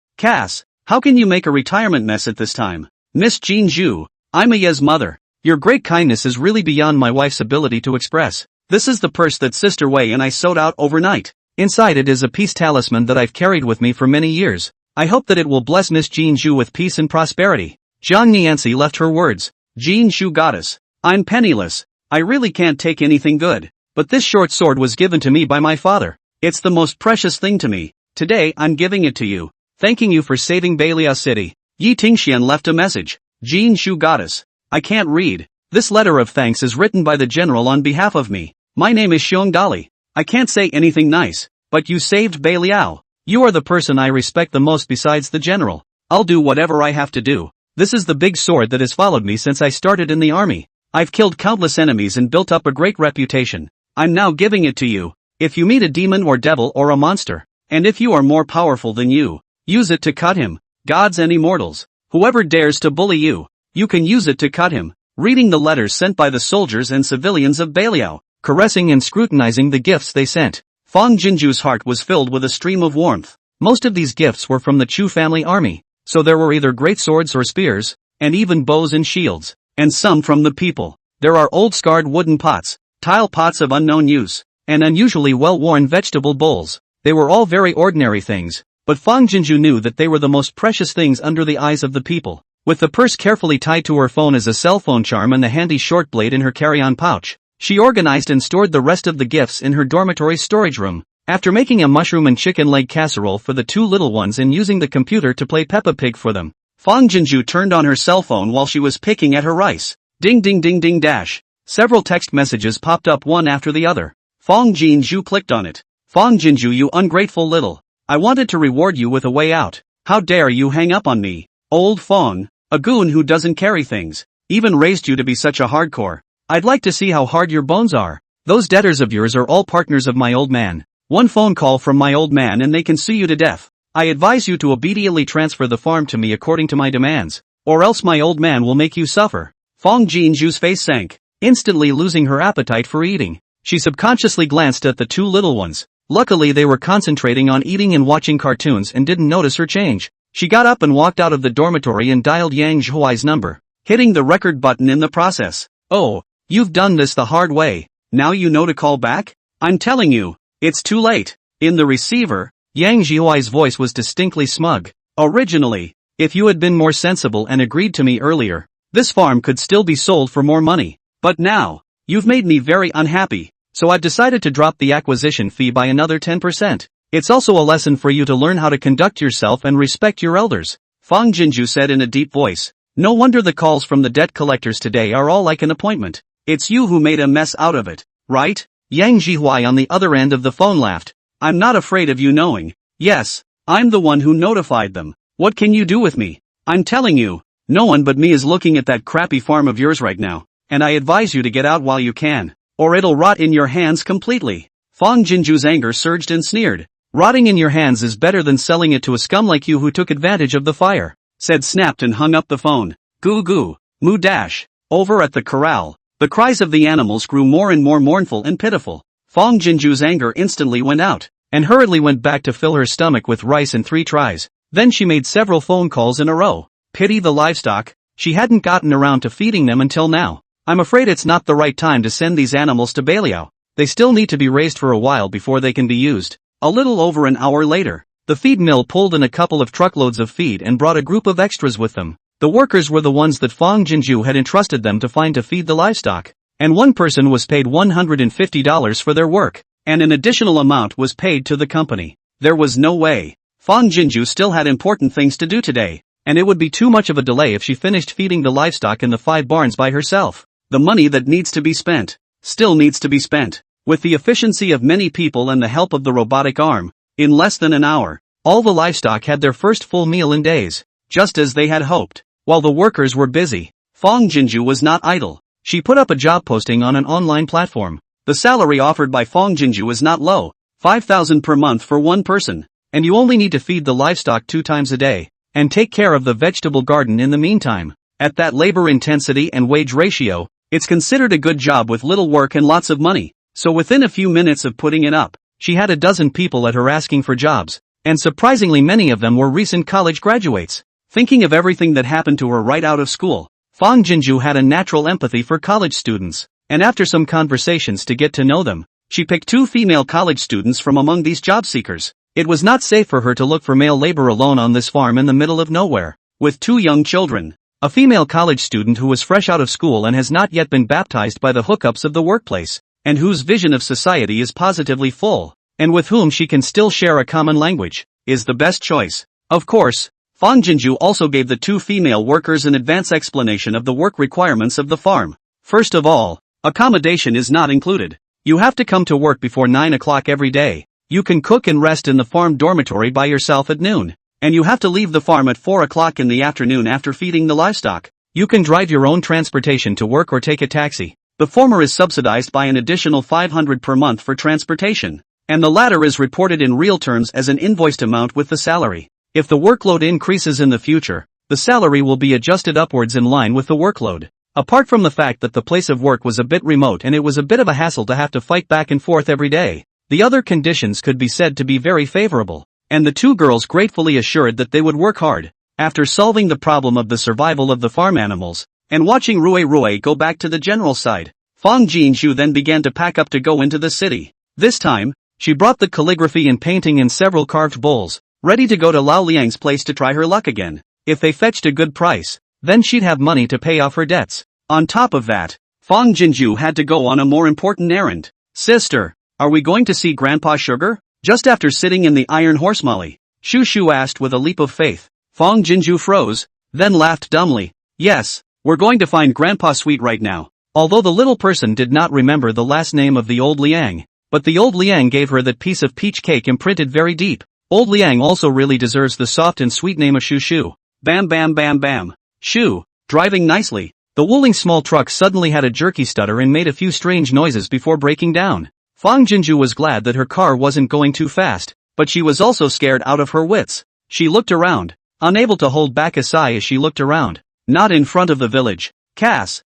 how can you make a retirement mess at this time? Miss Jinju, I'm Aya's mother. Your great kindness is really beyond my wife's ability to express. This is the purse that Sister Wei and I sewed out overnight. Inside it is a peace talisman that I've carried with me for many years. I hope that it will bless Miss Jinju with peace and prosperity. Zhang Nianci left her words. Jinju goddess. I'm penniless. I really can't take anything good. But this short sword was given to me by my father. It's the most precious thing to me. Today I'm giving it to you. Thanking you for saving Bailia City. Yi Tingxian left a message. Jinju goddess. I can't read. This letter of thanks is written by the general on behalf of me. My name is Xiong Dali. I can't say anything nice, but you saved Bailiao. You are the person I respect the most besides the general. I'll do whatever I have to do. This is the big sword that has followed me since I started in the army. I've killed countless enemies and built up a great reputation. I'm now giving it to you. If you meet a demon or devil or a monster, and if you are more powerful than you, use it to cut him. Gods and immortals, whoever dares to bully you, you can use it to cut him. Reading the letters sent by the soldiers and civilians of Bailiao, caressing and scrutinizing the gifts they sent, Fong Jinju's heart was filled with a stream of warmth. Most of these gifts were from the Chu family army, so there were either great swords or spears, and even bows and shields, and some from the people. There are old scarred wooden pots, tile pots of unknown use, and unusually well-worn vegetable bowls. They were all very ordinary things, but Fong Jinju knew that they were the most precious things under the eyes of the people. With the purse carefully tied to her phone as a cell phone charm and the handy short blade in her carry-on pouch, she organized and stored the rest of the gifts in her dormitory storage room. After making a mushroom and chicken leg casserole for the two little ones and using the computer to play Peppa Pig for them, Fong Jinju turned on her cell phone while she was picking at her rice. Ding ding ding ding dash. Several text messages popped up one after the other. Fong Jinju clicked on it. Fong Jinju, you ungrateful little. I wanted to reward you with a way out. How dare you hang up on me? Old Fong, a goon who doesn't carry things, even raised you to be such a hardcore. I'd like to see how hard your bones are. Those debtors of yours are all partners of my old man. One phone call from my old man and they can sue you to death. I advise you to obediently transfer the farm to me according to my demands, or else my old man will make you suffer. Fong Jinju's face sank, instantly losing her appetite for eating. She subconsciously glanced at the two little ones. Luckily they were concentrating on eating and watching cartoons and didn't notice her change. She got up and walked out of the dormitory and dialed Yang Zhuai's number, hitting the record button in the process. Oh, you've done this the hard way. Now you know to call back? I'm telling you, it's too late. In the receiver, Yang Zhuai's voice was distinctly smug. Originally, if you had been more sensible and agreed to me earlier, this farm could still be sold for more money. But now, you've made me very unhappy, so I've decided to drop the acquisition fee by another 10%. It's also a lesson for you to learn how to conduct yourself and respect your elders. Fong Jinju said in a deep voice. No wonder the calls from the debt collectors today are all like an appointment. It's you who made a mess out of it, right? Yang Zhuai on the other end of the phone laughed. I'm not afraid of you knowing. Yes, I'm the one who notified them. What can you do with me? I'm telling you, no one but me is looking at that crappy farm of yours right now, and I advise you to get out while you can, or it'll rot in your hands completely. Fong Jinju's anger surged and sneered. Rotting in your hands is better than selling it to a scum like you who took advantage of the fire. Said snapped and hung up the phone. Goo goo, moo dash. Over at the corral, the cries of the animals grew more and more mournful and pitiful. Fong Jinju's anger instantly went out, and hurriedly went back to fill her stomach with rice in 3 tries. Then she made several phone calls in a row. Pity the livestock, she hadn't gotten around to feeding them until now. I'm afraid it's not the right time to send these animals to Baliao. They still need to be raised for a while before they can be used. A little over an hour later, the feed mill pulled in a couple of truckloads of feed and brought a group of extras with them. The workers were the ones that Fong Jinju had entrusted them to find to feed the livestock, and one person was paid $150 for their work, and an additional amount was paid to the company. There was no way. Fong Jinju still had important things to do today, and it would be too much of a delay if she finished feeding the livestock in the 5 barns by herself. The money that needs to be spent, still needs to be spent. With the efficiency of many people and the help of the robotic arm, in less than an hour, all the livestock had their first full meal in days, just as they had hoped. While the workers were busy, Fong Jinju was not idle. She put up a job posting on an online platform. The salary offered by Fong Jinju is not low, 5,000 per month for one person, and you only need to feed the livestock 2 times a day, and take care of the vegetable garden in the meantime. At that labor intensity and wage ratio, it's considered a good job with little work and lots of money. So within a few minutes of putting it up, she had a dozen people at her asking for jobs, and surprisingly many of them were recent college graduates. Thinking of everything that happened to her right out of school, Fong Jinju had a natural empathy for college students, and after some conversations to get to know them, she picked 2 female college students from among these job seekers. It was not safe for her to look for male labor alone on this farm in the middle of nowhere, with 2 young children. A female college student who was fresh out of school and has not yet been baptized by the hookups of the workplace, and whose vision of society is positively full, and with whom she can still share a common language, is the best choice. Of course, Fong Jinju also gave the 2 female workers an advance explanation of the work requirements of the farm. First of all, accommodation is not included. You have to come to work before 9 o'clock every day. You can cook and rest in the farm dormitory by yourself at noon, and you have to leave the farm at 4 o'clock in the afternoon after feeding the livestock. You can drive your own transportation to work or take a taxi. The former is subsidized by an additional 500 per month for transportation, and the latter is reported in real terms as an invoiced amount with the salary. If the workload increases in the future, the salary will be adjusted upwards in line with the workload. Apart from the fact that the place of work was a bit remote and it was a bit of a hassle to have to fight back and forth every day, the other conditions could be said to be very favorable, and the 2 girls gratefully assured that they would work hard. After solving the problem of the survival of the farm animals, and watching Rui go back to the general side, Fong Jinju then began to pack up to go into the city. This time, she brought the calligraphy and painting in several carved bowls, ready to go to Lao Liang's place to try her luck again. If they fetched a good price, then she'd have money to pay off her debts. On top of that, Fong Jinju had to go on a more important errand. Sister, are we going to see Grandpa Sugar? Just after sitting in the iron horse Molly, Shu Shu asked with a leap of faith. Fong Jinju froze, then laughed dumbly. Yes, we're going to find Grandpa Sweet right now. Although the little person did not remember the last name of the old Liang, but the old Liang gave her that piece of peach cake imprinted very deep. Old Liang also really deserves the soft and sweet name of Shu Shu. Bam bam bam bam. Shu, driving nicely. The Wuling small truck suddenly had a jerky stutter and made a few strange noises before breaking down. Fong Jinju was glad that her car wasn't going too fast, but she was also scared out of her wits. She looked around, unable to hold back a sigh as she looked around. Not in front of the village. Cass,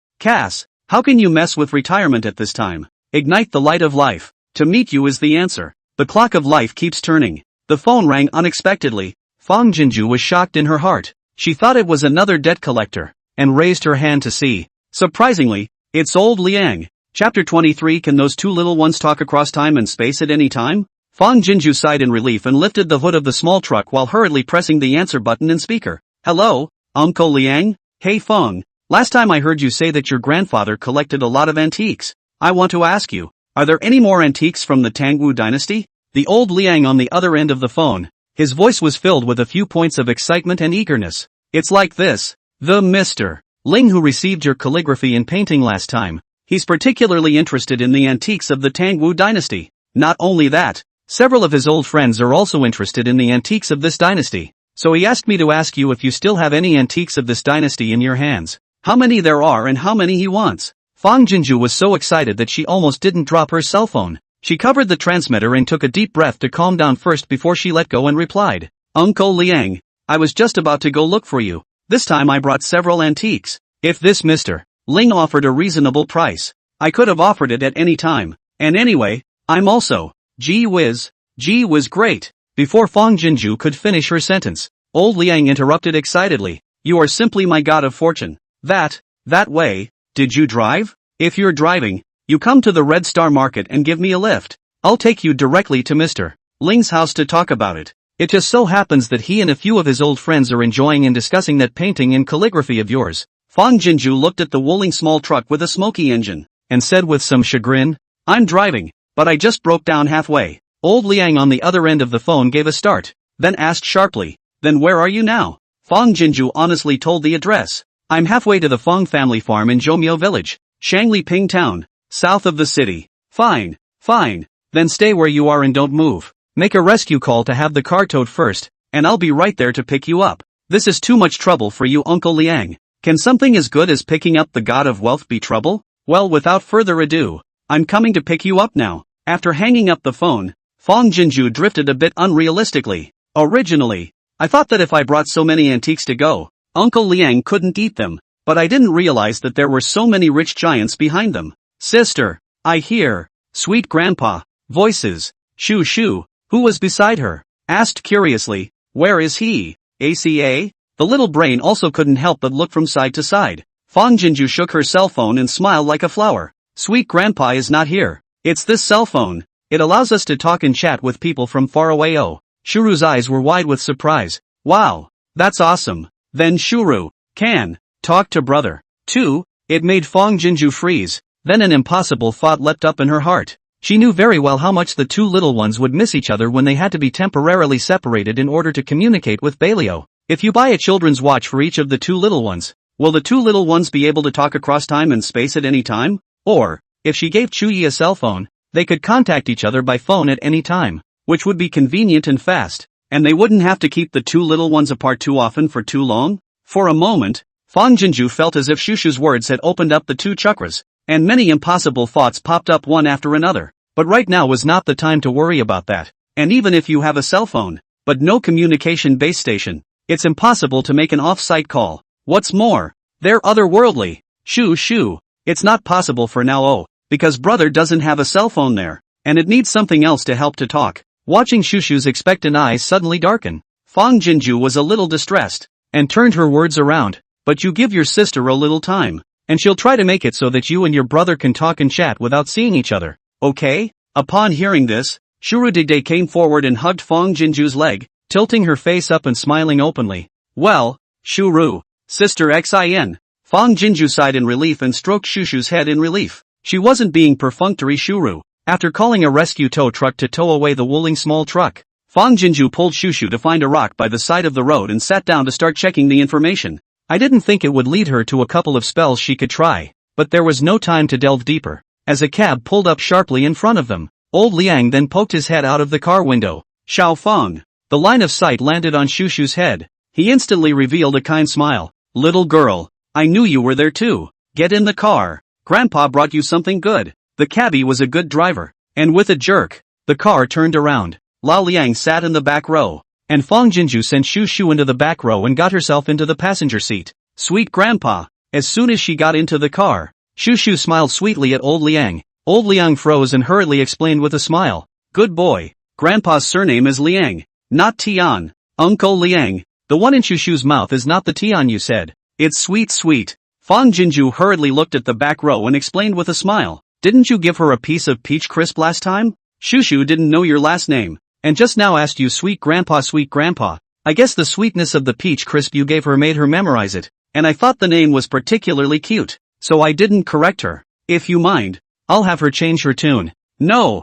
how can you mess with retirement at this time? Ignite the light of life. To meet you is the answer. The clock of life keeps turning. The phone rang unexpectedly. Fong Jinju was shocked in her heart. She thought it was another debt collector, and raised her hand to see. Surprisingly, it's old Liang. Chapter 23. Can those 2 little ones talk across time and space at any time? Fong Jinju sighed in relief and lifted the hood of the small truck while hurriedly pressing the answer button and speaker. Hello, Uncle Liang? Hey Fong, last time I heard you say that your grandfather collected a lot of antiques. I want to ask you, are there any more antiques from the Tangwu dynasty? The old Liang on the other end of the phone. His voice was filled with a few points of excitement and eagerness. It's like this. The Mr. Ling who received your calligraphy and painting last time. He's particularly interested in the antiques of the Tangwu dynasty. Not only that, several of his old friends are also interested in the antiques of this dynasty. So he asked me to ask you if you still have any antiques of this dynasty in your hands. How many there are and how many he wants. Fong Jinju was so excited that she almost didn't drop her cell phone. She covered the transmitter and took a deep breath to calm down first before she let go and replied. Uncle Liang, I was just about to go look for you. This time I brought several antiques. If this Mr. Ling offered a reasonable price, I could have offered it at any time. And anyway, I'm also, gee whiz great. Before Fong Jinju could finish her sentence, old Liang interrupted excitedly. You are simply my god of fortune. That way, did you drive? If you're driving, you come to the Red Star Market and give me a lift. I'll take you directly to Mr. Ling's house to talk about it. It just so happens that he and a few of his old friends are enjoying and discussing that painting and calligraphy of yours. Fong Jinju looked at the Wuling small truck with a smoky engine, and said with some chagrin, I'm driving, but I just broke down halfway. Old Liang on the other end of the phone gave a start, then asked sharply, then where are you now? Fong Jinju honestly told the address. I'm halfway to the Fong family farm in Zhomyo village, Shangli Ping town, south of the city. Fine. Then stay where you are and don't move. Make a rescue call to have the car towed first, and I'll be right there to pick you up. This is too much trouble for you, Uncle Liang. Can something as good as picking up the god of wealth be trouble? Well, without further ado, I'm coming to pick you up now. After hanging up the phone, Fong Jinju drifted a bit unrealistically. Originally, I thought that if I brought so many antiques to go, Uncle Liang couldn't eat them, but I didn't realize that there were so many rich giants behind them. Sister, I hear, sweet grandpa, voices. Shu, who was beside her, asked curiously, where is he? ACA? The little brain also couldn't help but look from side to side. Fong Jinju shook her cell phone and smiled like a flower. Sweet grandpa is not here. It's this cell phone. It allows us to talk and chat with people from far away. Oh, Shuru's eyes were wide with surprise. Wow, that's awesome. Then Shuru can talk to brother too. It made Fong Jinju freeze. Then an impossible thought leapt up in her heart. She knew very well how much the two little ones would miss each other when they had to be temporarily separated in order to communicate with Balio. If you buy a children's watch for each of the two little ones, will the two little ones be able to talk across time and space at any time? Or, if she gave Chuyi a cell phone, they could contact each other by phone at any time, which would be convenient and fast, and they wouldn't have to keep the two little ones apart too often for too long? For a moment, Fong Jinju felt as if Shushu's words had opened up the two chakras, and many impossible thoughts popped up one after another. But right now was not the time to worry about that. And even if you have a cell phone, but no communication base station, it's impossible to make an off-site call. What's more, they're otherworldly. Shu, it's not possible for now, because brother doesn't have a cell phone there, and it needs something else to help to talk. Watching Shushu's expectant eyes suddenly darken, Fong Jinju was a little distressed, and turned her words around. But you give your sister a little time, and she'll try to make it so that you and your brother can talk and chat without seeing each other. Okay? Upon hearing this, Shuru Digday came forward and hugged Fong Jinju's leg, tilting her face up and smiling openly. Well, Shuru, sister Xin. Fong Jinju sighed in relief and stroked Shushu's head in relief. She wasn't being perfunctory. Shuru, after calling a rescue tow truck to tow away the Wuling small truck, Fong Jinju pulled Shushu to find a rock by the side of the road and sat down to start checking the information. I didn't think it would lead her to a couple of spells she could try, but there was no time to delve deeper. As a cab pulled up sharply in front of them, old Liang then poked his head out of the car window. Xiao Feng. The line of sight landed on Shushu's head. He instantly revealed a kind smile. Little girl, I knew you were there too. Get in the car. Grandpa brought you something good. The cabbie was a good driver. And with a jerk, the car turned around. Lao Liang sat in the back row, and Fong Jinju sent Shushu into the back row and got herself into the passenger seat. Sweet grandpa. As soon as she got into the car, Shushu smiled sweetly at old Liang. Old Liang froze and hurriedly explained with a smile. Good boy. Grandpa's surname is Liang, not Tian. Uncle Liang. The one in Shushu's mouth is not the Tian you said. It's sweet. Fong Jinju hurriedly looked at the back row and explained with a smile. Didn't you give her a piece of peach crisp last time? Shushu didn't know your last name, and just now asked you sweet grandpa. I guess the sweetness of the peach crisp you gave her made her memorize it, and I thought the name was particularly cute, so I didn't correct her. If you mind, I'll have her change her tune. No.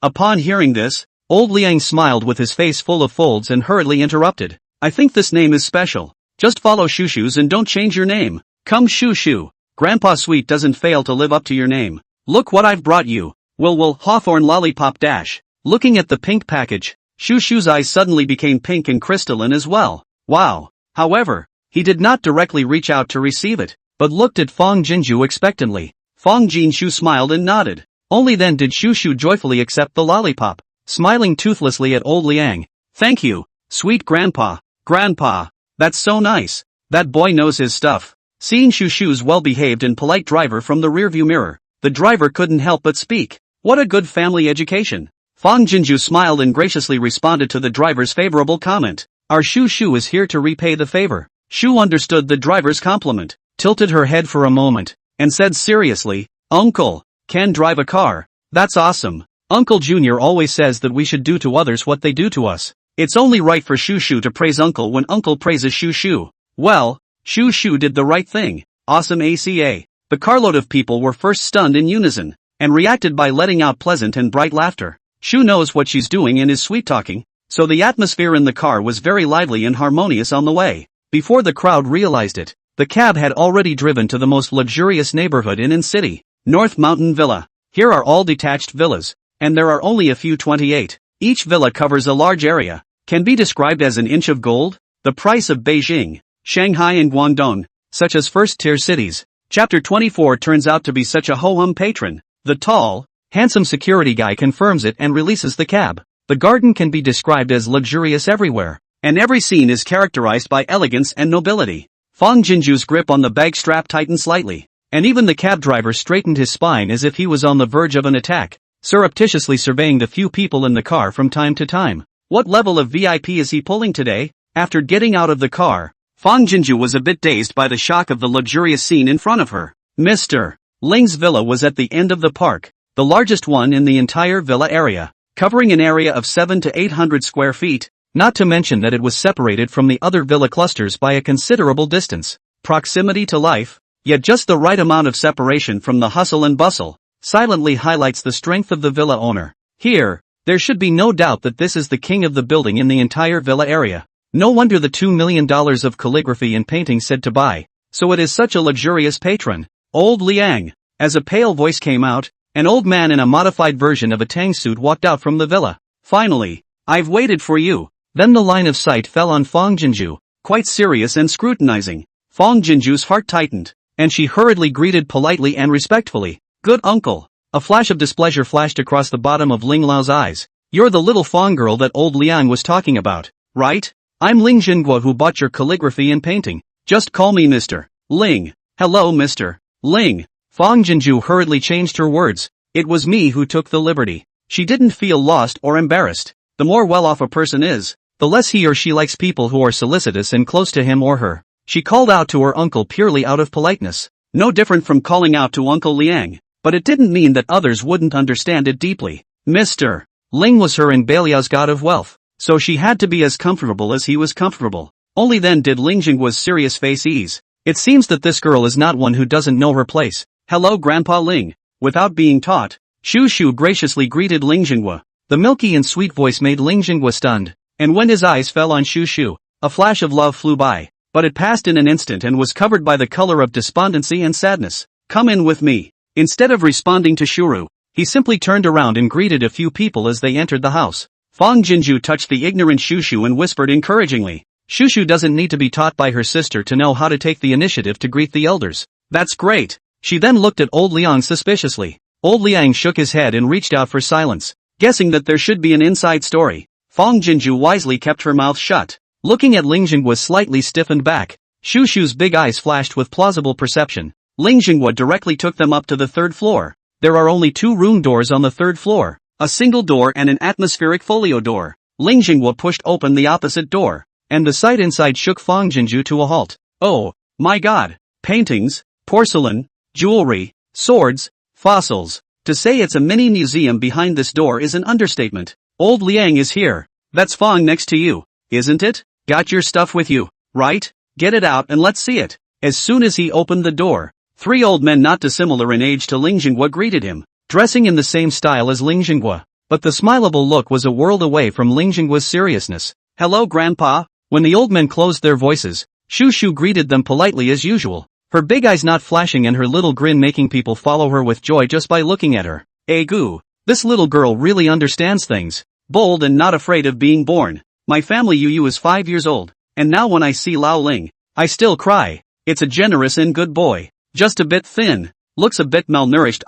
Upon hearing this, old Liang smiled with his face full of folds and hurriedly interrupted. I think this name is special. Just follow Shushu's and don't change your name. Come Shushu. Grandpa Sweet doesn't fail to live up to your name. Look what I've brought you. Will Hawthorne Lollipop Dash. Looking at the pink package, Shushu's eyes suddenly became pink and crystalline as well. Wow. However, he did not directly reach out to receive it, but looked at Fong Jinju expectantly. Fong Jinshu smiled and nodded. Only then did Shushu joyfully accept the lollipop, smiling toothlessly at old Liang. Thank you, sweet grandpa. Grandpa. That's so nice. That boy knows his stuff. Seeing Shu Shu's well-behaved and polite driver from the rearview mirror, the driver couldn't help but speak. What a good family education. Fang Jinju smiled and graciously responded to the driver's favorable comment. Our Shu Shu is here to repay the favor. Shu understood the driver's compliment, tilted her head for a moment, and said seriously, Uncle, can drive a car. That's awesome. Uncle Junior always says that we should do to others what they do to us. It's only right for Shu Shu to praise Uncle when Uncle praises Shu Shu. Well, Shu Shu did the right thing. Awesome ACA. The carload of people were first stunned in unison, and reacted by letting out pleasant and bright laughter. Shu knows what she's doing and is sweet-talking, so the atmosphere in the car was very lively and harmonious on the way. Before the crowd realized it, the cab had already driven to the most luxurious neighborhood in city, North Mountain Villa. Here are all detached villas, and there are only a few 28. Each villa covers a large area, can be described as an inch of gold. The price of Beijing, Shanghai and Guangdong, such as first-tier cities. Chapter 24 turns out to be such a ho-hum patron. The tall, handsome security guy confirms it and releases the cab. The garden can be described as luxurious everywhere, and every scene is characterized by elegance and nobility. Fang Jinju's grip on the bag strap tightened slightly, and even the cab driver straightened his spine as if he was on the verge of an attack, surreptitiously surveying the few people in the car from time to time. What level of VIP is he pulling today? After getting out of the car, Fang Jinju was a bit dazed by the shock of the luxurious scene in front of her. Mr. Ling's villa was at the end of the park, the largest one in the entire villa area, covering an area of 700 to 800 square feet, not to mention that it was separated from the other villa clusters by a considerable distance. Proximity to life, yet just the right amount of separation from the hustle and bustle, silently highlights the strength of the villa owner. Here, there should be no doubt that this is the king of the building in the entire villa area. No wonder the $2 million of calligraphy and painting said to buy, so it is such a luxurious patron. Old Liang. As a pale voice came out, an old man in a modified version of a tang suit walked out from the villa. Finally, I've waited for you. Then the line of sight fell on Fang Jinju, quite serious and scrutinizing. Fang Jinju's heart tightened, and she hurriedly greeted politely and respectfully. Good uncle. A flash of displeasure flashed across the bottom of Ling Lao's eyes. You're the little Fang girl that old Liang was talking about, right? I'm Ling Jinguo who bought your calligraphy and painting. Just call me Mr. Ling. Hello Mr. Ling. Fang Jinju hurriedly changed her words. It was me who took the liberty. She didn't feel lost or embarrassed. The more well-off a person is, the less he or she likes people who are solicitous and close to him or her. She called out to her uncle purely out of politeness. No different from calling out to Uncle Liang, but it didn't mean that others wouldn't understand it deeply. Mr. Ling was her and Beliao's god of wealth, so she had to be as comfortable as he was comfortable. Only then did Ling Jingguo's serious face ease. It seems that this girl is not one who doesn't know her place. Hello Grandpa Ling. Without being taught, Shu Shu graciously greeted Ling Jingguo. The milky and sweet voice made Ling Jingguo stunned, and when his eyes fell on Shu Shu, a flash of love flew by, but it passed in an instant and was covered by the color of despondency and sadness. Come in with me. Instead of responding to Shuru, he simply turned around and greeted a few people as they entered the house. Fang Jinju touched the ignorant Shu Shu and whispered encouragingly. Shu Shu doesn't need to be taught by her sister to know how to take the initiative to greet the elders. That's great. She then looked at old Liang suspiciously. Old Liang shook his head and reached out for silence, guessing that there should be an inside story. Fang Jinju wisely kept her mouth shut. Looking at Ling Jingguo slightly stiffened back, Shu Shu's big eyes flashed with plausible perception. Ling Jingguo directly took them up to the third floor. There are only 2 room doors on the third floor, a single door and an atmospheric folio door. Ling Jingguo pushed open the opposite door, and the sight inside shook Fang Jinju to a halt. Oh, my god! Paintings, porcelain, jewelry, swords, fossils. To say it's a mini museum behind this door is an understatement. Old Liang is here. That's Fang next to you, isn't it? Got your stuff with you, right? Get it out and let's see it. As soon as he opened the door, 3 old men not dissimilar in age to Ling Jingguo greeted him, dressing in the same style as Ling Jingguo. But the smileable look was a world away from Ling Jingguo's seriousness. Hello Grandpa. When the old men closed their voices, Shu Shu greeted them politely as usual, her big eyes not flashing and her little grin making people follow her with joy just by looking at her. Goo, this little girl really understands things. Bold and not afraid of being born. My family Yu is 5 years old, and now when I see Lao Ling, I still cry. It's a generous and good boy. Just a bit thin. Looks a bit malnourished.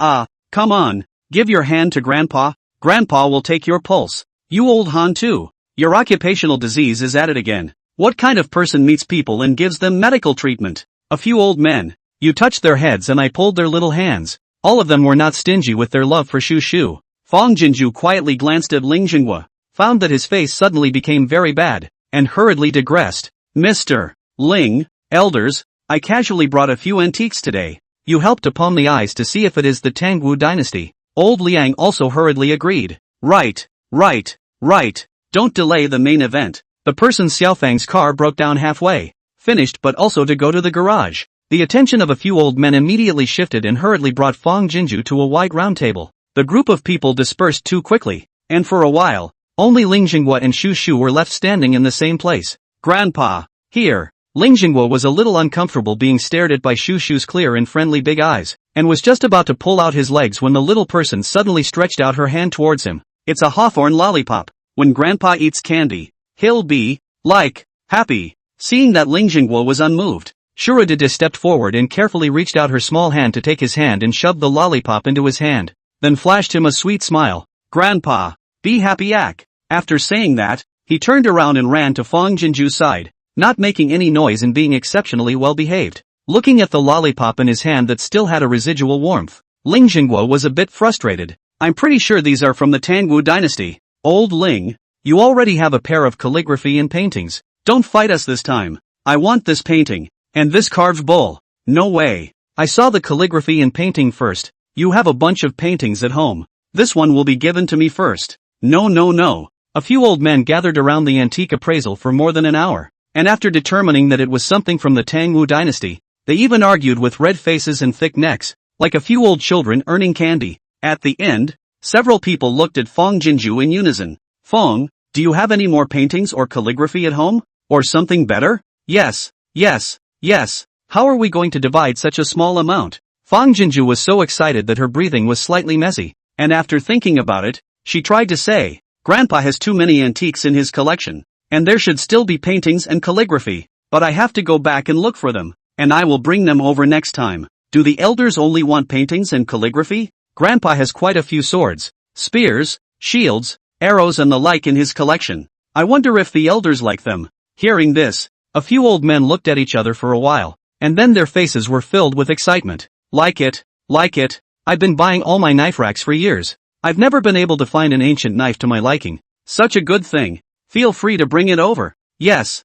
Come on. Give your hand to Grandpa. Grandpa will take your pulse. You old Han too. Your occupational disease is at it again. What kind of person meets people and gives them medical treatment? A few old men. You touched their heads and I pulled their little hands. All of them were not stingy with their love for Shu Shu. Fong Jinju quietly glanced at Ling Jinghua, found that his face suddenly became very bad, and hurriedly digressed. Mr. Ling, elders, I casually brought a few antiques today. You help to palm the eyes to see if it is the Tangwu dynasty. Old Liang also hurriedly agreed. Right. Don't delay the main event. The person Xiaofang's car broke down halfway. Finished but also to go to the garage. The attention of a few old men immediately shifted and hurriedly brought Fong Jinju to a wide round table. The group of people dispersed too quickly, and for a while, only Ling Jinghua and Shu Shu were left standing in the same place. Grandpa, here. Ling Jinghua was a little uncomfortable being stared at by Shu Shu's clear and friendly big eyes, and was just about to pull out his legs when the little person suddenly stretched out her hand towards him. It's a hawthorn lollipop. When Grandpa eats candy, he'll be, like, happy. Seeing that Ling Jinghua was unmoved, Shuradida stepped forward and carefully reached out her small hand to take his hand and shoved the lollipop into his hand, then flashed him a sweet smile. Grandpa, be happy Ak. After saying that, he turned around and ran to Fong Jinju's side, not making any noise and being exceptionally well behaved. Looking at the lollipop in his hand that still had a residual warmth, Ling Jinghua was a bit frustrated. I'm pretty sure these are from the Tangwu dynasty. Old Ling, you already have a pair of calligraphy and paintings. Don't fight us this time. I want this painting. And this carved bowl. No way. I saw the calligraphy and painting first. You have a bunch of paintings at home. This one will be given to me first. No. A few old men gathered around the antique appraisal for more than an hour, and after determining that it was something from the Tangwu dynasty, they even argued with red faces and thick necks, like a few old children earning candy. At the end, several people looked at Fong Jinju in unison. Fong, do you have any more paintings or calligraphy at home? Or something better? Yes. How are we going to divide such a small amount? Fong Jinju was so excited that her breathing was slightly messy, and after thinking about it, she tried to say, Grandpa has too many antiques in his collection, and there should still be paintings and calligraphy, but I have to go back and look for them, and I will bring them over next time. Do the elders only want paintings and calligraphy? Grandpa has quite a few swords, spears, shields, arrows and the like in his collection. I wonder if the elders like them. Hearing this, a few old men looked at each other for a while, and then their faces were filled with excitement. Like it. I've been buying all my knife racks for years. I've never been able to find an ancient knife to my liking. Such a good thing. Feel free to bring it over. Yes.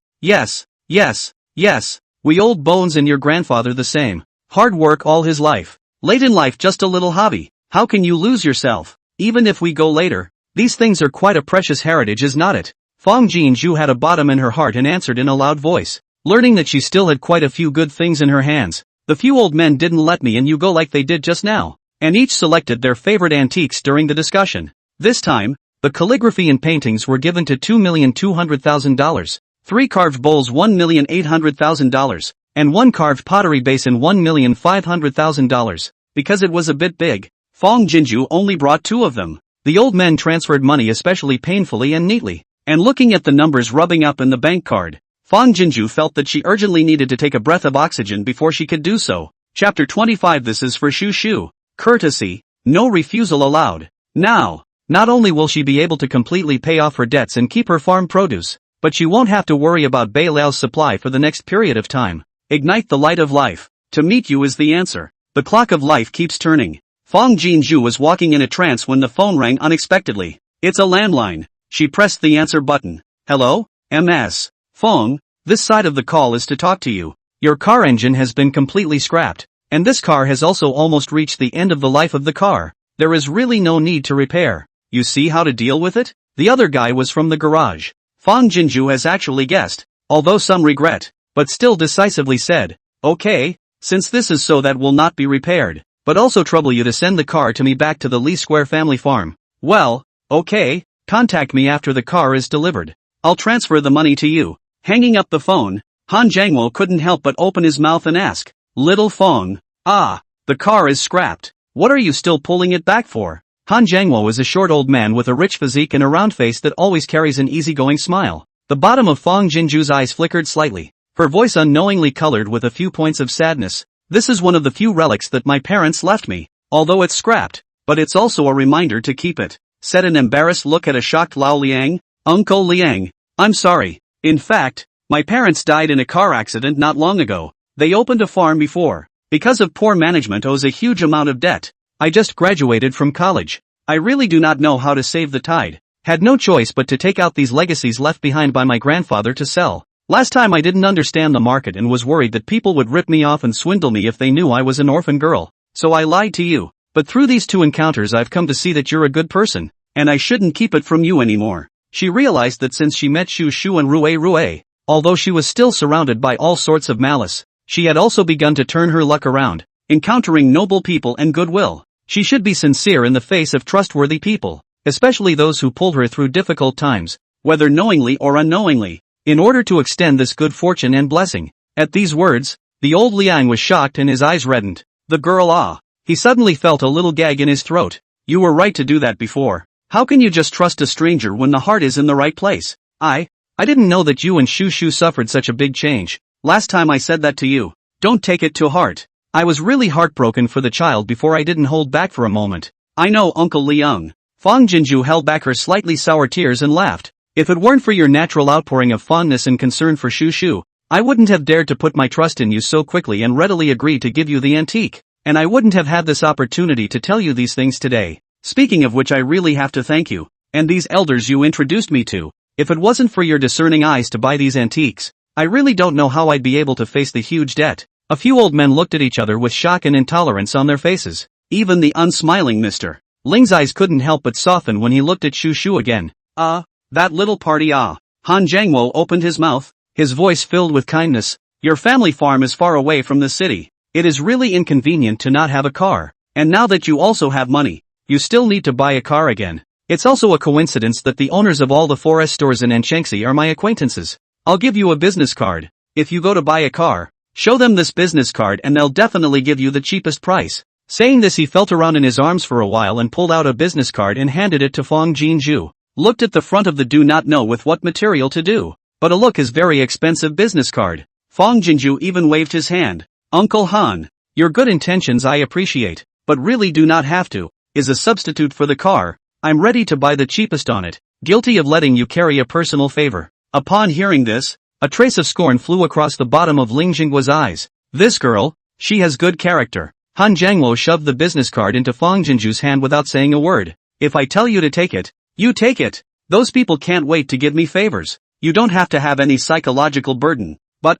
We old bones and your grandfather the same. Hard work all his life. Late in life just a little hobby. How can you lose yourself? Even if we go later, these things are quite a precious heritage, is not it? Fong Jinju had a bottom in her heart and answered in a loud voice. Learning that she still had quite a few good things in her hands, the few old men didn't let me and you go like they did just now, and each selected their favorite antiques during the discussion. This time, the calligraphy and paintings were given to $2,200,000, 3 carved bowls $1,800,000, and 1 carved pottery basin $1,500,000. Because it was a bit big, Fong Jinju only brought 2 of them. The old men transferred money especially painfully and neatly, and looking at the numbers rubbing up in the bank card, Fong Jinju felt that she urgently needed to take a breath of oxygen before she could do so. Chapter 25. This is for Shu Shu. Courtesy, no refusal allowed. Now, not only will she be able to completely pay off her debts and keep her farm produce, but she won't have to worry about Bai Lao's supply for the next period of time. Ignite the light of life. To meet you is the answer. The clock of life keeps turning. Fong Jinju was walking in a trance when the phone rang unexpectedly. It's a landline. She pressed the answer button. Hello? MS. Fong, this side of the call is to talk to you. Your car engine has been completely scrapped, and this car has also almost reached the end of the life of the car. There is really no need to repair. You see how to deal with it? The other guy was from the garage. Fong Jinju has actually guessed, although some regret, but still decisively said, okay, since this is so that will not be repaired, but also trouble you to send the car to me back to the Lee Square family farm. Well, okay, contact me after the car is delivered. I'll transfer the money to you. Hanging up the phone, Han Jiangwo couldn't help but open his mouth and ask, Little Fong, the car is scrapped. What are you still pulling it back for? Han Jiangwo is a short old man with a rich physique and a round face that always carries an easygoing smile. The bottom of Fong Jinju's eyes flickered slightly, her voice unknowingly colored with a few points of sadness. This is one of the few relics that my parents left me, although it's scrapped, but it's also a reminder to keep it, said an embarrassed look at a shocked Lao Liang. Uncle Liang, I'm sorry. In fact, My parents died in a car accident not long ago. They opened a farm before. Because of poor management owes a huge amount of debt. I just graduated from college. I really do not know how to save the tide. Had no choice but to take out these legacies left behind by my grandfather to sell. Last time I didn't understand the market and was worried that people would rip me off and swindle me if they knew I was an orphan girl. So I lied to you. But through these 2 encounters I've come to see that you're a good person. And I shouldn't keep it from you anymore. She realized that since she met Shu Shu and Rue, although she was still surrounded by all sorts of malice, she had also begun to turn her luck around, encountering noble people and goodwill. She should be sincere in the face of trustworthy people, especially those who pulled her through difficult times, whether knowingly or unknowingly, in order to extend this good fortune and blessing. At these words, the old Liang was shocked and his eyes reddened. The girl He suddenly felt a little gag in his throat. You were right to do that before. How can you just trust a stranger when the heart is in the right place? I didn't know that you and Shu Shu suffered such a big change. Last time I said that to you. Don't take it to heart. I was really heartbroken for the child before. I didn't hold back for a moment. I know, Uncle Liang. Fang Jinju held back her slightly sour tears and laughed. If it weren't for your natural outpouring of fondness and concern for Shu Shu, I wouldn't have dared to put my trust in you so quickly and readily agree to give you the antique. And I wouldn't have had this opportunity to tell you these things today. Speaking of which, I really have to thank you, and these elders you introduced me to. If it wasn't for your discerning eyes to buy these antiques, I really don't know how I'd be able to face the huge debt. A few old men looked at each other with shock and intolerance on their faces. Even the unsmiling Mr. Ling's eyes couldn't help but soften when he looked at Shu Shu again. That little party. Han Jiangwo opened his mouth, his voice filled with kindness. Your family farm is far away from the city. It is really inconvenient to not have a car. And now that you also have money, you still need to buy a car again. It's also a coincidence that the owners of all the 4S stores in Anchengsi are my acquaintances. I'll give you a business card. If you go to buy a car, show them this business card and they'll definitely give you the cheapest price. Saying this, he felt around in his arms for a while and pulled out a business card and handed it to Fang Jinju. Looked at the front of the do not know with what material to do, but a look is very expensive business card. Fang Jinju even waved his hand. Uncle Han, your good intentions I appreciate, but really do not have to. Is a substitute for the car. I'm ready to buy the cheapest on it. Guilty of letting you carry a personal favor. Upon hearing this, a trace of scorn flew across the bottom of Ling Jinggua's eyes. This girl, she has good character. Han Jiangwo shoved the business card into Fang Jinju's hand without saying a word. If I tell you to take it, you take it. Those people can't wait to give me favors. You don't have to have any psychological burden. But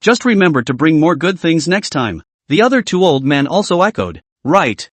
just remember to bring more good things next time. The other 2 old men also echoed. Right.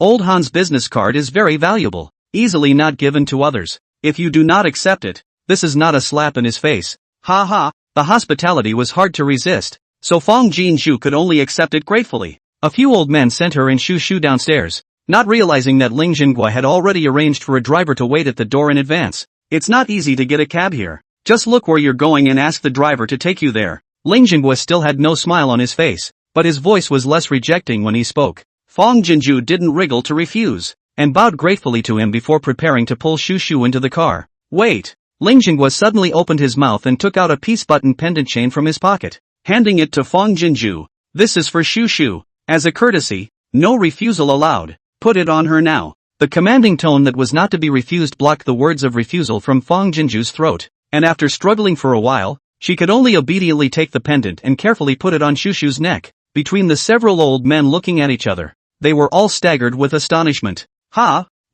Old Han's business card is very valuable, easily not given to others. If you do not accept it, this is not a slap in his face. The hospitality was hard to resist, so Fang Jinju could only accept it gratefully. A few old men sent her and Shu Shu downstairs, not realizing that Ling Jinggua had already arranged for a driver to wait at the door in advance. It's not easy to get a cab here. Just look where you're going and ask the driver to take you there. Ling Jinggua still had no smile on his face, but his voice was less rejecting when he spoke. Fang Jinju didn't wriggle to refuse, and bowed gratefully to him before preparing to pull Shu Shu into the car. Wait! Ling Jinggua suddenly opened his mouth and took out a piece-button pendant chain from his pocket, handing it to Fang Jinju. This is for Shu Shu. As a courtesy, no refusal allowed. Put it on her now. The commanding tone that was not to be refused blocked the words of refusal from Fang Jinju's throat, and after struggling for a while, she could only obediently take the pendant and carefully put it on Shu Shu's neck. Between the several old men looking at each other, they were all staggered with astonishment.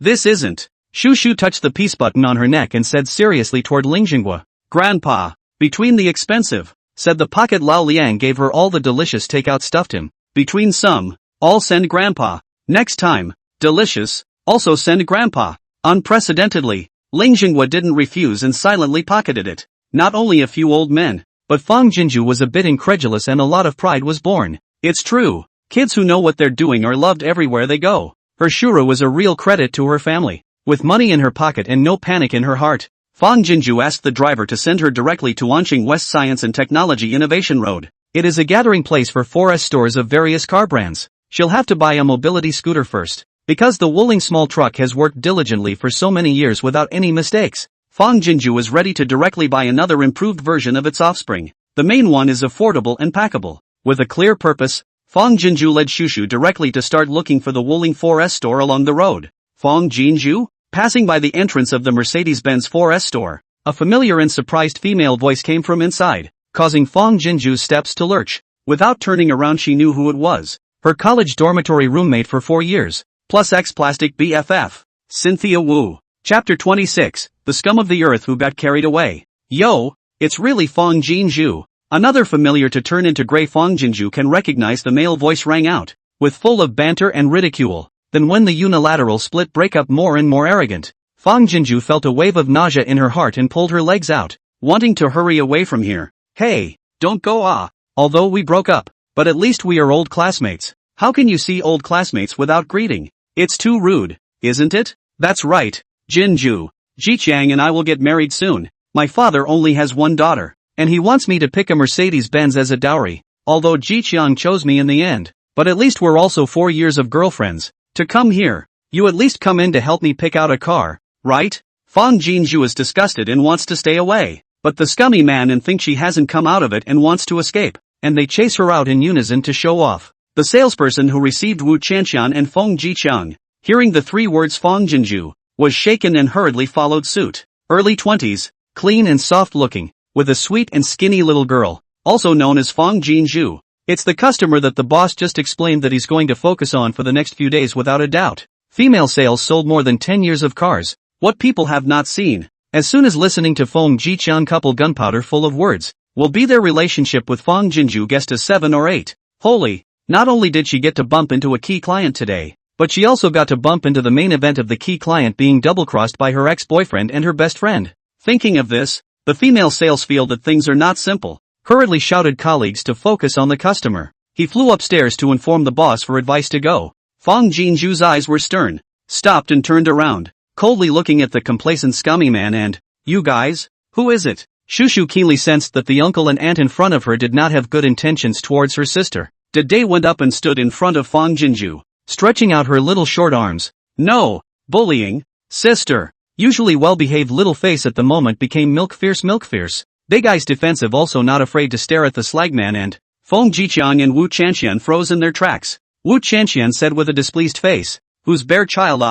This isn't. Shu Shu touched the peace button on her neck and said seriously toward Ling Jinggua. Grandpa, between the expensive, said the pocket Lao Liang gave her all the delicious takeout stuffed him. Between some, all send Grandpa. Next time, delicious, also send Grandpa. Unprecedentedly, Ling Jinggua didn't refuse and silently pocketed it. Not only a few old men, but Fang Jinju was a bit incredulous and a lot of pride was born. It's true. Kids who know what they're doing are loved everywhere they go. Her Shura was a real credit to her family. With money in her pocket and no panic in her heart, Fang Jinju asked the driver to send her directly to Anqing West Science and Technology Innovation Road. It is a gathering place for 4S stores of various car brands. She'll have to buy a mobility scooter first, because the Wuling small truck has worked diligently for so many years without any mistakes. Fang Jinju was ready to directly buy another improved version of its offspring. The main one is affordable and packable. With a clear purpose, Fang Jinju led Shu Shu directly to start looking for the Wuling 4S store along the road. Fang Jinju? Passing by the entrance of the Mercedes-Benz 4S store, A familiar and surprised female voice came from inside, causing Fong Jinju's steps to lurch. Without turning around, she knew who it was. Her college dormitory roommate for 4 years, plus ex-plastic BFF, Cynthia Wu. Chapter 26, The Scum of the Earth Who Got Carried Away. Yo, it's really Fong Jinju. Another familiar to turn into gray. Fong Jinju can recognize the male voice rang out, with full of banter and ridicule. Then when the unilateral split break up more and more arrogant, Fong Jinju felt a wave of nausea in her heart and pulled her legs out, wanting to hurry away from here. Hey, don't go although we broke up, but at least we are old classmates. How can you see old classmates without greeting? It's too rude, isn't it? That's right, Jinju. Jiqiang and I will get married soon. My father only has one daughter, and he wants me to pick a Mercedes-Benz as a dowry, although Jiqiang chose me in the end. But at least we're also 4 years of girlfriends. To come here, you at least come in to help me pick out a car, right? Fong Jinju is disgusted and wants to stay away, but the scummy man and thinks she hasn't come out of it and wants to escape, and they chase her out in unison to show off. The salesperson who received Wu Chanxian and Fong Jiqiang, hearing the 3 words Fong Jinju, was shaken and hurriedly followed suit. Early 20s, clean and soft-looking, with a sweet and skinny little girl, also known as Fong Jinju. It's the customer that the boss just explained that he's going to focus on for the next few days without a doubt. Female sales sold more than 10 years of cars. What people have not seen. As soon as listening to Fong Jiqiang couple gunpowder full of words, will be their relationship with Fong Jinju guessed as 7 or 8. Holy, not only did she get to bump into a key client today, but she also got to bump into the main event of the key client being double-crossed by her ex-boyfriend and her best friend. Thinking of this, the female sales feel that things are not simple. Hurriedly shouted colleagues to focus on the customer. He flew upstairs to inform the boss for advice to go. Fong Jinju's eyes were stern, stopped and turned around, coldly looking at the complacent scummy man and, "You guys, who is it?" Shushu keenly sensed that the uncle and aunt in front of her did not have good intentions towards her sister. Dede went up and stood in front of Fong Jinju, stretching out her little short arms. "No, bullying, sister." Usually well-behaved little face at the moment became milk fierce. Big eyes defensive, also not afraid to stare at the slagman, and Fong Jiqiang and Wu Chanxian froze in their tracks. Wu Chanxian said with a displeased face, "Who's bare child?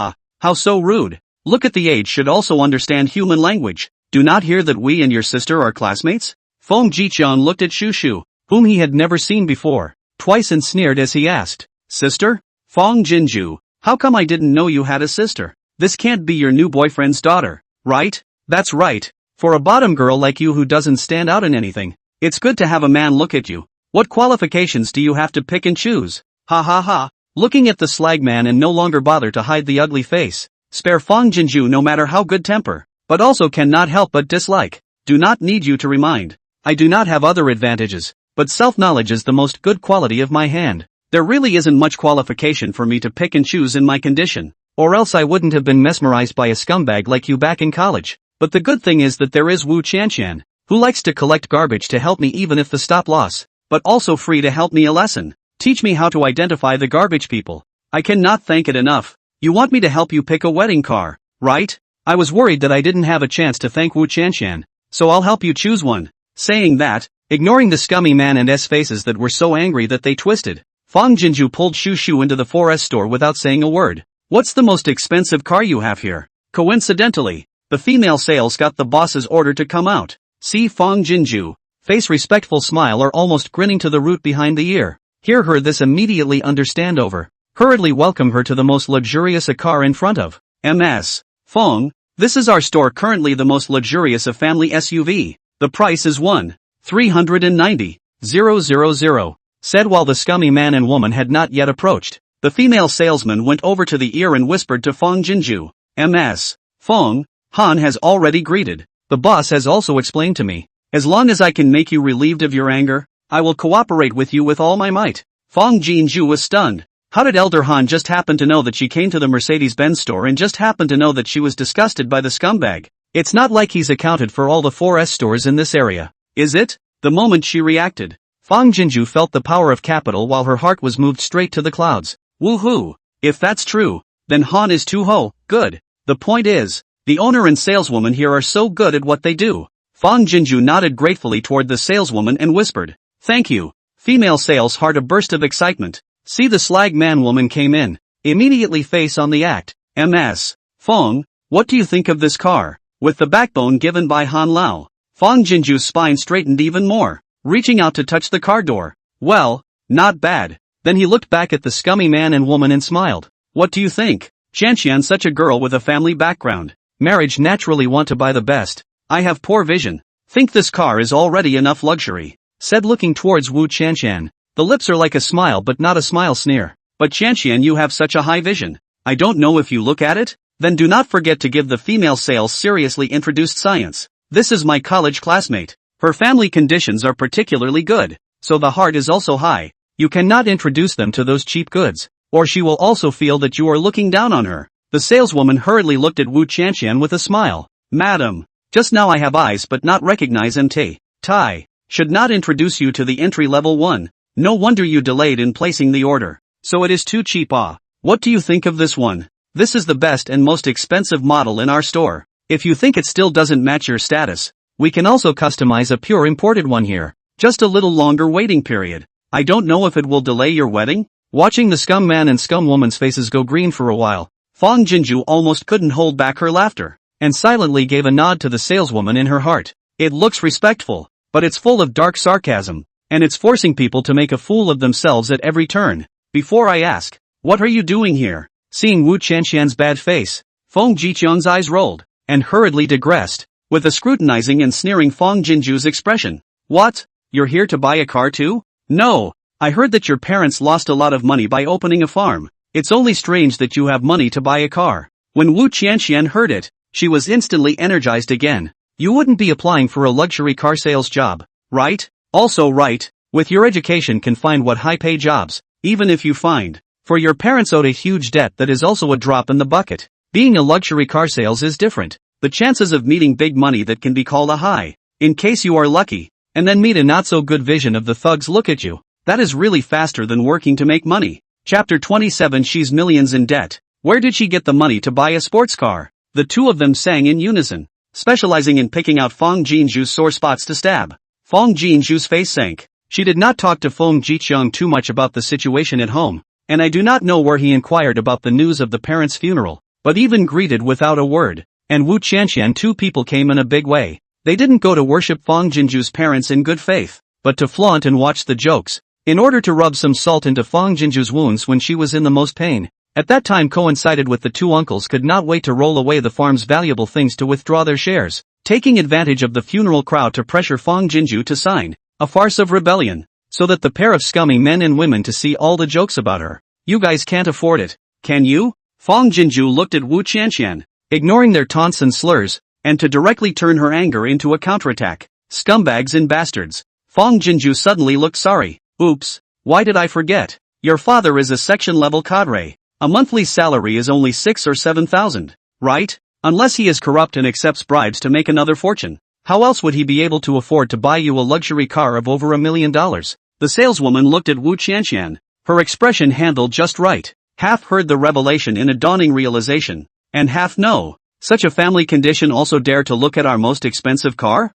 How so rude? Look at the age, should also understand human language. Do not hear that we and your sister are classmates?" Fong Jiqiang looked at Shushu, whom he had never seen before, twice and sneered as he asked, "Sister? Fong Jinju, how come I didn't know you had a sister? This can't be your new boyfriend's daughter, right?" "That's right. For a bottom girl like you who doesn't stand out in anything, it's good to have a man look at you. What qualifications do you have to pick and choose?" Ha ha ha. Looking at the slag man and no longer bother to hide the ugly face. Spare Fong Jinju no matter how good temper, but also cannot help but dislike. "Do not need you to remind. I do not have other advantages, but self-knowledge is the most good quality of my hand. There really isn't much qualification for me to pick and choose in my condition, or else I wouldn't have been mesmerized by a scumbag like you back in college. But the good thing is that there is Wu Chanxian, who likes to collect garbage to help me even if the stop-loss, but also free to help me a lesson. Teach me how to identify the garbage people. I cannot thank it enough. You want me to help you pick a wedding car, right? I was worried that I didn't have a chance to thank Wu Chanxian, so I'll help you choose one." Saying that, ignoring the scummy man and S faces that were so angry that they twisted, Fong Jinju pulled Shushu into the 4S store without saying a word. "What's the most expensive car you have here?" Coincidentally, the female sales got the boss's order to come out. See Fong Jinju, face respectful smile or almost grinning to the root behind the ear. Hear her this immediately understand over. Hurriedly welcome her to the most luxurious a car in front of. "Ms. Fong, this is our store, currently the most luxurious of family SUV. The price is 1,390,000, said while the scummy man and woman had not yet approached. The female salesman went over to the ear and whispered to Fong Jinju, "Ms. Fong, Han has already greeted. The boss has also explained to me. As long as I can make you relieved of your anger, I will cooperate with you with all my might." Fong Jinju was stunned. How did Elder Han just happen to know that she came to the Mercedes-Benz store and just happen to know that she was disgusted by the scumbag? It's not like he's accounted for all the 4S stores in this area, is it? The moment she reacted, Fong Jinju felt the power of capital while her heart was moved straight to the clouds. Woohoo! If that's true, then Han is too good. The point is, the owner and saleswoman here are so good at what they do. Fong Jinju nodded gratefully toward the saleswoman and whispered, "Thank you." Female sales heart a burst of excitement. See the slag man woman came in, immediately face on the act. "Ms. Fong, what do you think of this car?" With the backbone given by Han Lao, Fong Jinju's spine straightened even more, reaching out to touch the car door. Well, not bad. Then he looked back at the scummy man and woman and smiled. What do you think? Qianqian, such a girl with a family background. Marriage naturally want to buy the best. I have poor vision. Think this car is already enough luxury, said looking towards Wu Qianqian. The lips are like a smile but not a smile sneer. But Qianqian, you have such a high vision. I don't know if you look at it? Then do not forget to give the female sales seriously introduced science. This is my college classmate. Her family conditions are particularly good, so the heart is also high. You cannot introduce them to those cheap goods, or she will also feel that you are looking down on her. The saleswoman hurriedly looked at Wu Qianqian with a smile. Madam, just now I have eyes but not recognize MT. Tai, should not introduce you to the entry-level one. No wonder you delayed in placing the order. So it is too cheap. What do you think of this one? This is the best and most expensive model in our store. If you think it still doesn't match your status, we can also customize a pure imported one here. Just a little longer waiting period. I don't know if it will delay your wedding. Watching the scum man and scum woman's faces go green for a while, Fong Jinju almost couldn't hold back her laughter, and silently gave a nod to the saleswoman in her heart. It looks respectful, but it's full of dark sarcasm, and it's forcing people to make a fool of themselves at every turn. Before I ask, what are you doing here? Seeing Wu Qianqian's bad face, Fong Jiqiang's eyes rolled, and hurriedly digressed, with a scrutinizing and sneering Fong Jinju's expression. What? You're here to buy a car too? No, I heard that your parents lost a lot of money by opening a farm. It's only strange that you have money to buy a car. When Wu Qianqian heard it, she was instantly energized again. You wouldn't be applying for a luxury car sales job, right? Also right, with your education can find what high-pay jobs, even if you find. For your parents owed a huge debt that is also a drop in the bucket. Being a luxury car sales is different. The chances of meeting big money that can be called a high, in case you are lucky, and then meet a not so good vision of the thugs look at you. That is really faster than working to make money. Chapter 27. She's millions in debt. Where did she get the money to buy a sports car? The two of them sang in unison, specializing in picking out Fong Jinju's sore spots to stab. Fong Jinju's face sank. She did not talk to Fong Jiqiang too much about the situation at home, and I do not know where he inquired about the news of the parents' funeral, but even greeted without a word. And Wu Qianqian, two people came in a big way. They didn't go to worship Fong Jinju's parents in good faith, but to flaunt and watch the jokes, in order to rub some salt into Fong Jinju's wounds when she was in the most pain. At that time coincided with the two uncles could not wait to roll away the farm's valuable things to withdraw their shares, taking advantage of the funeral crowd to pressure Fong Jinju to sign a farce of rebellion, so that the pair of scummy men and women to see all the jokes about her. You guys can't afford it, can you? Fong Jinju looked at Wu Qianqian, ignoring their taunts and slurs, and to directly turn her anger into a counterattack. Scumbags and bastards. Fong Jinju suddenly looked sorry. Oops, why did I forget? Your father is a section-level cadre. A monthly salary is only 6 or 7,000, right? Unless he is corrupt and accepts bribes to make another fortune. How else would he be able to afford to buy you a luxury car of over $1 million? The saleswoman looked at Wu Qianqian, her expression handled just right. Half heard the revelation in a dawning realization, and half no. Such a family condition also dare to look at our most expensive car?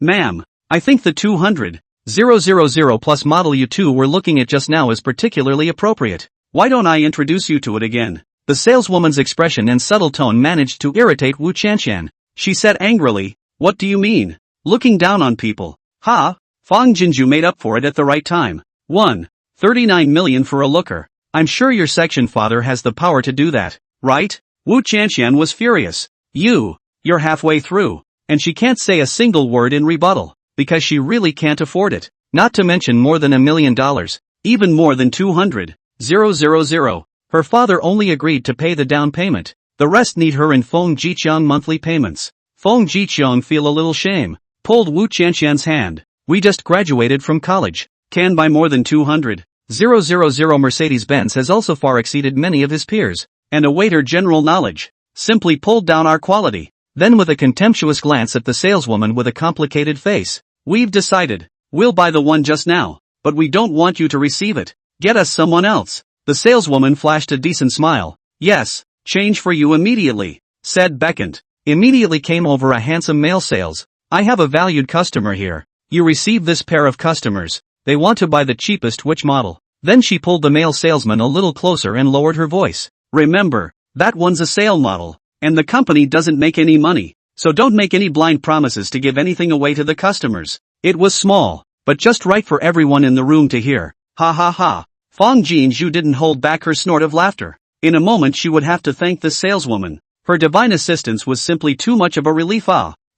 Ma'am, I think the 200,000 plus model you two were looking at just now is particularly appropriate. Why don't I introduce you to it again? The saleswoman's expression and subtle tone managed to irritate Wu Qianqian. She said angrily, what do you mean? Looking down on people? Ha! Fong Jinju made up for it at the right time. 39 million for a looker. I'm sure your section father has the power to do that, right? Wu Qianqian was furious. You're halfway through, and she can't say a single word in rebuttal, because she really can't afford it. Not to mention more than $1 million, even more than 200,000. Her father only agreed to pay the down payment. The rest need her and Fong Jiqiang monthly payments. Fong Jiqiang feel a little shame, pulled Wu Qianqian's hand. We just graduated from college. Can buy more than 200,000. Mercedes-Benz has also far exceeded many of his peers, and a waiter general knowledge. Simply pulled down our quality. Then with a contemptuous glance at the saleswoman with a complicated face. We've decided. We'll buy the one just now, but we don't want you to receive it. Get us someone else. The saleswoman flashed a decent smile. Yes, change for you immediately, said beckoned. Immediately came over a handsome male sales. I have a valued customer here. You receive this pair of customers. They want to buy the cheapest which model. Then she pulled the male salesman a little closer and lowered her voice. Remember, that one's a sale model, and the company doesn't make any money, so don't make any blind promises to give anything away to the customers. It was small, but just right for everyone in the room to hear. Ha ha ha. Fong Jinju didn't hold back her snort of laughter. In a moment she would have to thank the saleswoman. Her divine assistance was simply too much of a relief.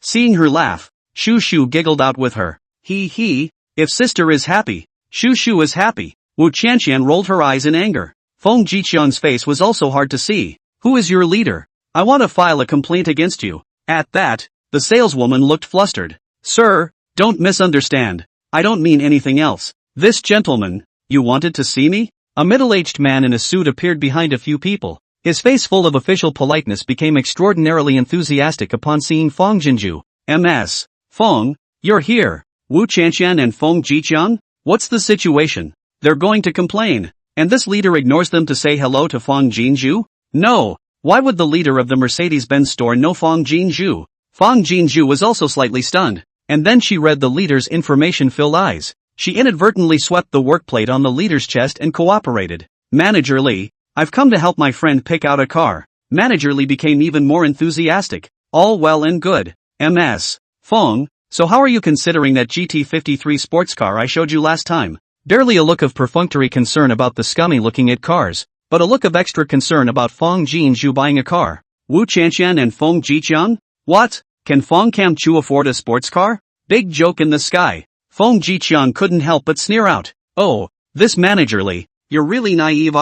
Seeing her laugh, Shu Shu giggled out with her. He, if sister is happy, Shu Shu is happy. Wu Qianqian rolled her eyes in anger. Feng Jiqian's face was also hard to see. Who is your leader? I want to file a complaint against you. At that, the saleswoman looked flustered. Sir, don't misunderstand. I don't mean anything else. This gentleman, you wanted to see me? A middle-aged man in a suit appeared behind a few people. His face full of official politeness became extraordinarily enthusiastic upon seeing Feng Jinju. Ms. Feng, you're here. Wu Qianqian and Feng Jiqian? What's the situation? They're going to complain. And this leader ignores them to say hello to Feng Jinju? No. Why would the leader of the Mercedes-Benz store know Feng Jinju? Feng Jinju was also slightly stunned. And then she read the leader's information-filled eyes. She inadvertently swept the work plate on the leader's chest and cooperated. Manager Lee, I've come to help my friend pick out a car. Manager Lee became even more enthusiastic. All well and good. Ms. Feng, so how are you considering that GT53 sports car I showed you last time? Barely a look of perfunctory concern about the scummy looking at cars, but a look of extra concern about Feng Jinju buying a car. Wu Qianqian and Feng Jiqian? What? Can Feng Kamchu afford a sports car? Big joke in the sky. Feng Jiqian couldn't help but sneer out. Oh, this manager Lee, you're really naive.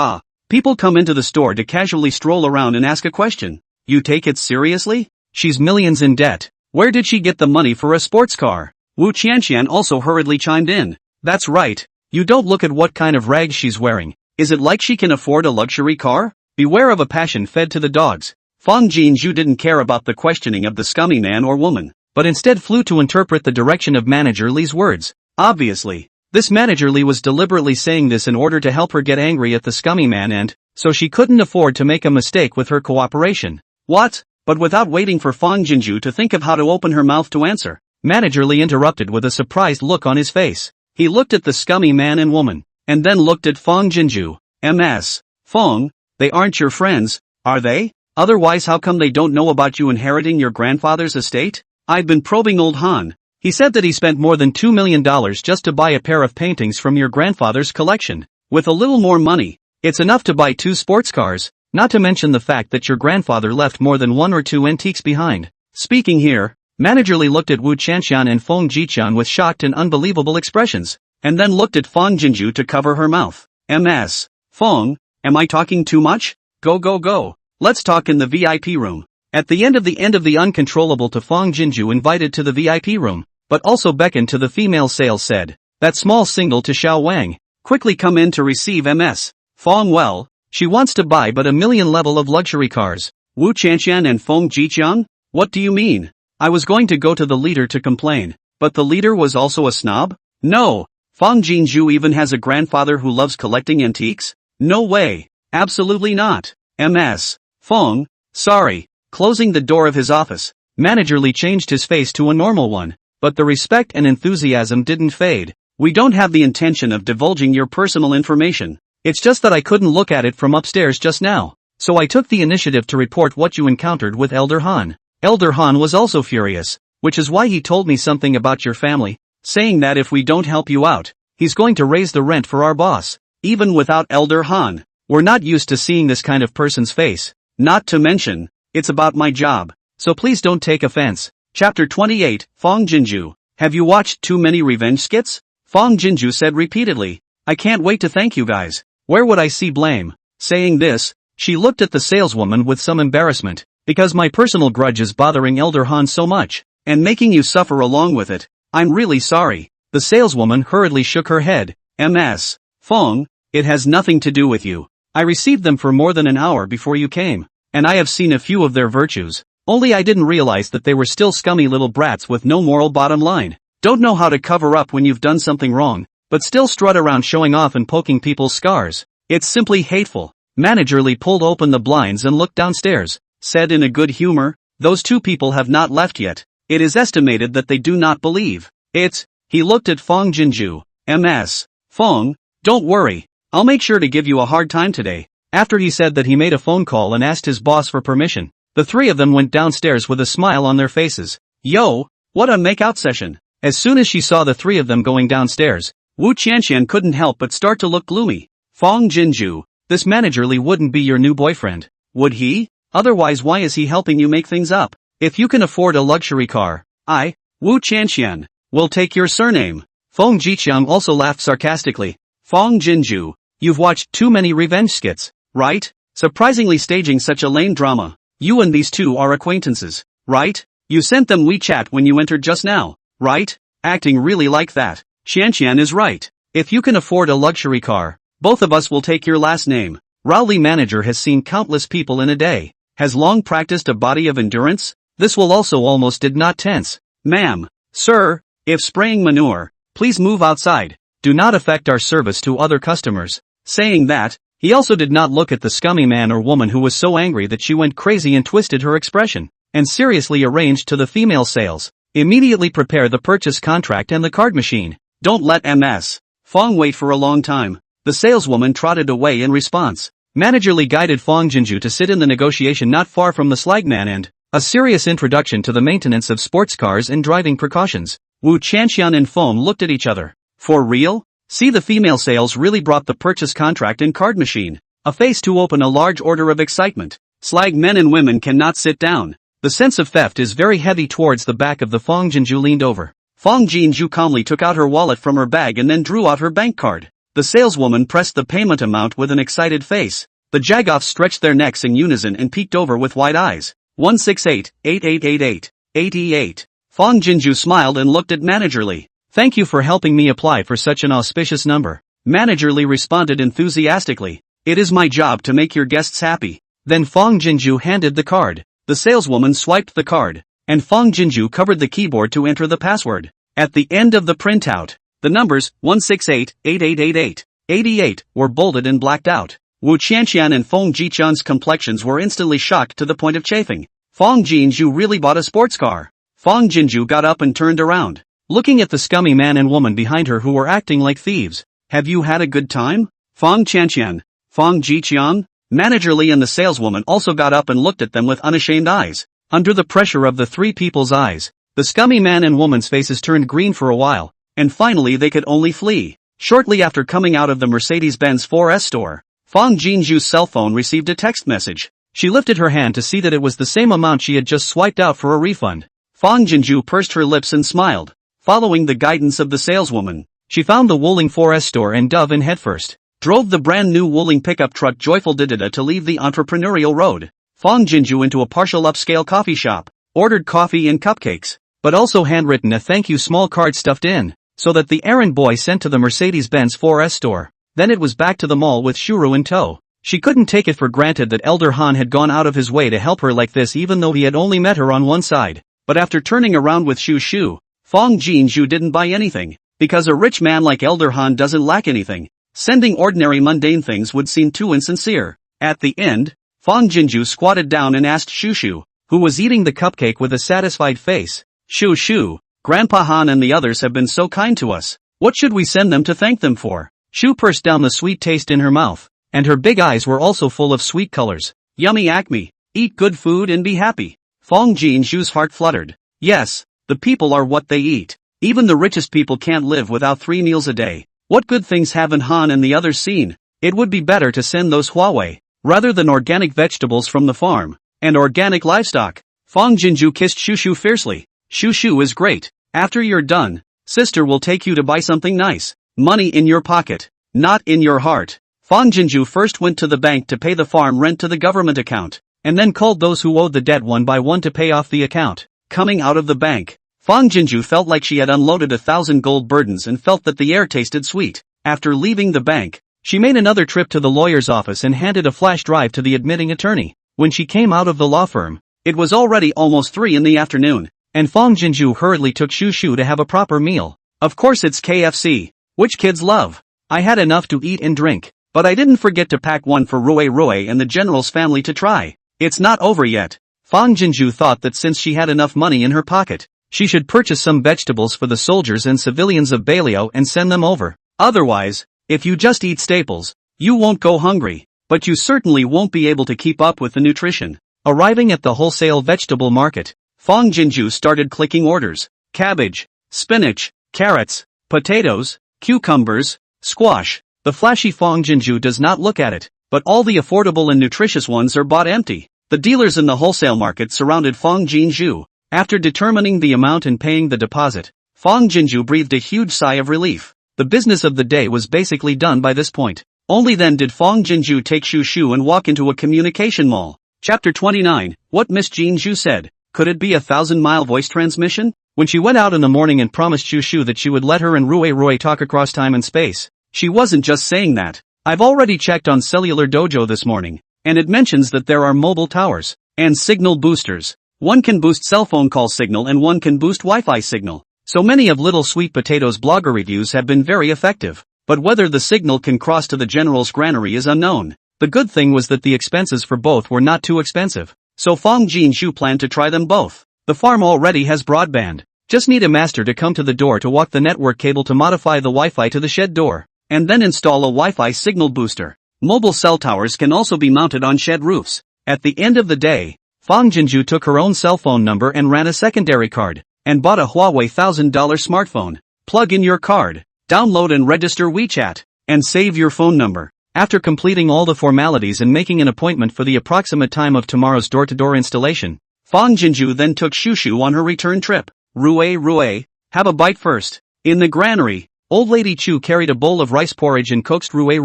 People come into the store to casually stroll around and ask a question. You take it seriously? She's millions in debt. Where did she get the money for a sports car? Wu Qianqian also hurriedly chimed in. That's right. You don't look at what kind of rags she's wearing. Is it like she can afford a luxury car? Beware of a passion fed to the dogs. Feng Jinju didn't care about the questioning of the scummy man or woman, but instead flew to interpret the direction of Manager Lee's words. Obviously, this Manager Lee was deliberately saying this in order to help her get angry at the scummy man and, so she couldn't afford to make a mistake with her cooperation. What? But without waiting for Feng Jinju to think of how to open her mouth to answer, Manager Lee interrupted with a surprised look on his face. He looked at the scummy man and woman, and then looked at Feng Jinju. Ms. Feng, they aren't your friends, are they? Otherwise how come they don't know about you inheriting your grandfather's estate? I've been probing old Han. He said that he spent more than $2 million just to buy a pair of paintings from your grandfather's collection. With a little more money, it's enough to buy 2 sports cars, not to mention the fact that your grandfather left more than 1 or 2 antiques behind. Speaking here, Manager Lee looked at Wu Qianqian and Feng Jiqian with shocked and unbelievable expressions, and then looked at Feng Jinju to cover her mouth. Ms. Feng, am I talking too much? Go. Let's talk in the VIP room. At the end of the uncontrollable to Feng Jinju invited to the VIP room, but also beckoned to the female sales said, that small single to Xiao Wang, quickly come in to receive Ms. Feng well, she wants to buy but $1 million level of luxury cars. Wu Qianqian and Feng Jiqian? What do you mean? I was going to go to the leader to complain, but the leader was also a snob? No. Feng Jinju even has a grandfather who loves collecting antiques? No way. Absolutely not. Ms. Feng, sorry. Closing the door of his office, Manager Lee changed his face to a normal one, but the respect and enthusiasm didn't fade. We don't have the intention of divulging your personal information. It's just that I couldn't look at it from upstairs just now, so I took the initiative to report what you encountered with Elder Han. Elder Han was also furious, which is why he told me something about your family, saying that if we don't help you out, he's going to raise the rent for our boss. Even without Elder Han, we're not used to seeing this kind of person's face. Not to mention, it's about my job, so please don't take offense. Chapter 28, Feng Jinju. Have you watched too many revenge skits? Feng Jinju said repeatedly. I can't wait to thank you guys. Where would I see blame? Saying this, she looked at the saleswoman with some embarrassment, because my personal grudge is bothering Elder Han so much, and making you suffer along with it. I'm really sorry. The saleswoman hurriedly shook her head. Ms. Feng, it has nothing to do with you. I received them for more than an hour before you came, and I have seen a few of their virtues. Only I didn't realize that they were still scummy little brats with no moral bottom line. Don't know how to cover up when you've done something wrong, but still strut around showing off and poking people's scars. It's simply hateful. Manager Lee pulled open the blinds and looked downstairs, said in a good humor, those 2 people have not left yet. It is estimated that they do not believe it. He looked at Feng Jinju. Ms. Feng, don't worry. I'll make sure to give you a hard time today. After he said that he made a phone call and asked his boss for permission, The three of them went downstairs with a smile on their faces. Yo, what a makeout session. As soon as she saw the three of them going downstairs, Wu Qianqian couldn't help but start to look gloomy. Fong Jinju, this manager Li wouldn't be your new boyfriend, would he? Otherwise why is he helping you make things up? If you can afford a luxury car, I, Wu Qianqian, will take your surname. Fong Jiqiang also laughed sarcastically. Fong Jinju, you've watched too many revenge skits, right? Surprisingly staging such a lame drama. You and these two are acquaintances, right? You sent them WeChat when you entered just now, right? Acting really like that. Qianqian is right. If you can afford a luxury car, both of us will take your last name. Rowley manager has seen countless people in a day. Has long practiced a body of endurance. This will also almost did not tense. Ma'am, sir, if spraying manure, please move outside. Do not affect our service to other customers. Saying that, he also did not look at the scummy man or woman who was so angry that she went crazy and twisted her expression, and seriously arranged to the female sales. Immediately prepare the purchase contract and the card machine. Don't let Ms. Fong wait for a long time. The saleswoman trotted away in response. Manager Li guided Fong Jinju to sit in the negotiation not far from the slagman and a serious introduction to the maintenance of sports cars and driving precautions. Wu Qianqian and Fong looked at each other. For real? See, the female sales really brought the purchase contract and card machine. A face to open a large order of excitement. Slag men and women cannot sit down. The sense of theft is very heavy towards the back of the Fong Jinju leaned over. Fong Jinju calmly took out her wallet from her bag and then drew out her bank card. The saleswoman pressed the payment amount with an excited face. The jagoffs stretched their necks in unison and peeked over with wide eyes. 168-8888. 88. Fong Jinju smiled and looked at Manager Li. Thank you for helping me apply for such an auspicious number. Manager Li responded enthusiastically. It is my job to make your guests happy. Then Fong Jinju handed the card. The saleswoman swiped the card, and Fong Jinju covered the keyboard to enter the password. At the end of the printout, the numbers 168-8888, 88 were bolded and blacked out. Wu Qianqian and Fong Jiqiang's complexions were instantly shocked to the point of chafing. Fong Jinju really bought a sports car. Fong Jinju got up and turned around, looking at the scummy man and woman behind her who were acting like thieves. Have you had a good time? Fong Qianqian, Fong Jiqiang? Manager Li and the saleswoman also got up and looked at them with unashamed eyes. Under the pressure of the three people's eyes, the scummy man and woman's faces turned green for a while, and finally they could only flee. Shortly after coming out of the Mercedes-Benz 4S store, Fong Jinju's cell phone received a text message. She lifted her hand to see that it was the same amount she had just swiped out for a refund. Fong Jinju pursed her lips and smiled. Following the guidance of the saleswoman, she found the Wuling 4S store and dove in headfirst. Drove the brand new Wuling pickup truck joyful didada to leave the entrepreneurial road. Fong Jinju into a partial upscale coffee shop, ordered coffee and cupcakes, but also handwritten a thank you small card stuffed in, so that the errand boy sent to the Mercedes-Benz 4S store. Then it was back to the mall with Shuru in tow. She couldn't take it for granted that Elder Han had gone out of his way to help her like this even though he had only met her on one side. But after turning around with Shu, Fong Jinju didn't buy anything, because a rich man like Elder Han doesn't lack anything. Sending ordinary mundane things would seem too insincere. At the end, Fong Jinju squatted down and asked Shu, who was eating the cupcake with a satisfied face. Shu, Grandpa Han and the others have been so kind to us. What should we send them to thank them for? Shu pursed down the sweet taste in her mouth, and her big eyes were also full of sweet colors. Yummy Acme. Eat good food and be happy. Fong Jinju's heart fluttered. Yes, the people are what they eat. Even the richest people can't live without 3 meals a day. What good things haven't Han and the others seen? It would be better to send those Huawei, rather than organic vegetables from the farm, and organic livestock. Fong Jinju kissed Shu fiercely. Shu is great. After you're done, sister will take you to buy something nice. Money in your pocket, not in your heart. Fong Jinju first went to the bank to pay the farm rent to the government account, and then called those who owed the debt one by one to pay off the account. Coming out of the bank, Fong Jinju felt like she had unloaded 1,000 gold burdens and felt that the air tasted sweet. After leaving the bank, she made another trip to the lawyer's office and handed a flash drive to the admitting attorney. When she came out of the law firm, it was already almost 3 in the afternoon, and Fong Jinju hurriedly took Shu to have a proper meal. Of course it's KFC, which kids love. I had enough to eat and drink, but I didn't forget to pack one for Rue and the general's family to try. It's not over yet. Fong Jinju thought that since she had enough money in her pocket, she should purchase some vegetables for the soldiers and civilians of Bailio and send them over. Otherwise, if you just eat staples, you won't go hungry, but you certainly won't be able to keep up with the nutrition. Arriving at the wholesale vegetable market, Fong Jinju started clicking orders: cabbage, spinach, carrots, potatoes, cucumbers, squash. The flashy Fong Jinju does not look at it, but all the affordable and nutritious ones are bought empty. The dealers in the wholesale market surrounded Fong Jinju. After determining the amount and paying the deposit, Fong Jinju breathed a huge sigh of relief. The business of the day was basically done by this point. Only then did Fong Jinju take Shu Shu and walk into a communication mall. Chapter 29, What Miss Jinju Said. Could it be a 1,000-mile voice transmission? When she went out in the morning and promised Shu Shu that she would let her and Rui talk across time and space, she wasn't just saying that. I've already checked on Cellular Dojo this morning, and it mentions that there are mobile towers and signal boosters. One can boost cell phone call signal and one can boost Wi-Fi signal. So many of Little Sweet Potato's blogger reviews have been very effective. But whether the signal can cross to the general's granary is unknown. The good thing was that the expenses for both were not too expensive. So Fong Jinju planned to try them both. The farm already has broadband. Just need a master to come to the door to walk the network cable to modify the Wi-Fi to the shed door, and then install a Wi-Fi signal booster. Mobile cell towers can also be mounted on shed roofs. At the end of the day, Fong Jinju took her own cell phone number and ran a secondary card, and bought a Huawei $1,000 smartphone. Plug in your card, download and register WeChat, and save your phone number. After completing all the formalities and making an appointment for the approximate time of tomorrow's door-to-door installation, Fong Jinju then took Shu Shu on her return trip. Rui, have a bite first. In the granary, Old Lady Chu carried a bowl of rice porridge and coaxed Rui.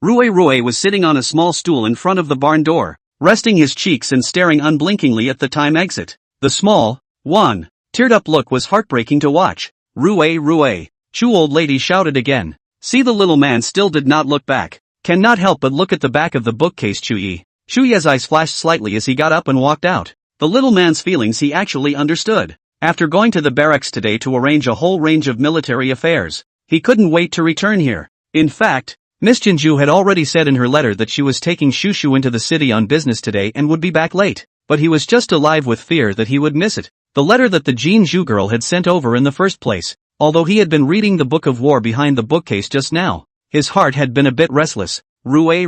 Rui was sitting on a small stool in front of the barn door, resting his cheeks and staring unblinkingly at the time exit. The small, teared-up look was heartbreaking to watch. Rui, Chu Old Lady shouted again. See, the little man still did not look back. Cannot help but look at the back of the bookcase. Chuyi's eyes flashed slightly as he got up and walked out. The little man's feelings he actually understood. After going to the barracks today to arrange a whole range of military affairs, he couldn't wait to return here. In fact, Miss Jinju had already said in her letter that she was taking Shu Shu into the city on business today and would be back late, but he was just alive with fear that he would miss it. The letter that the Jinju girl had sent over in the first place. Although he had been reading the Book of War behind the bookcase just now, his heart had been a bit restless. Rui,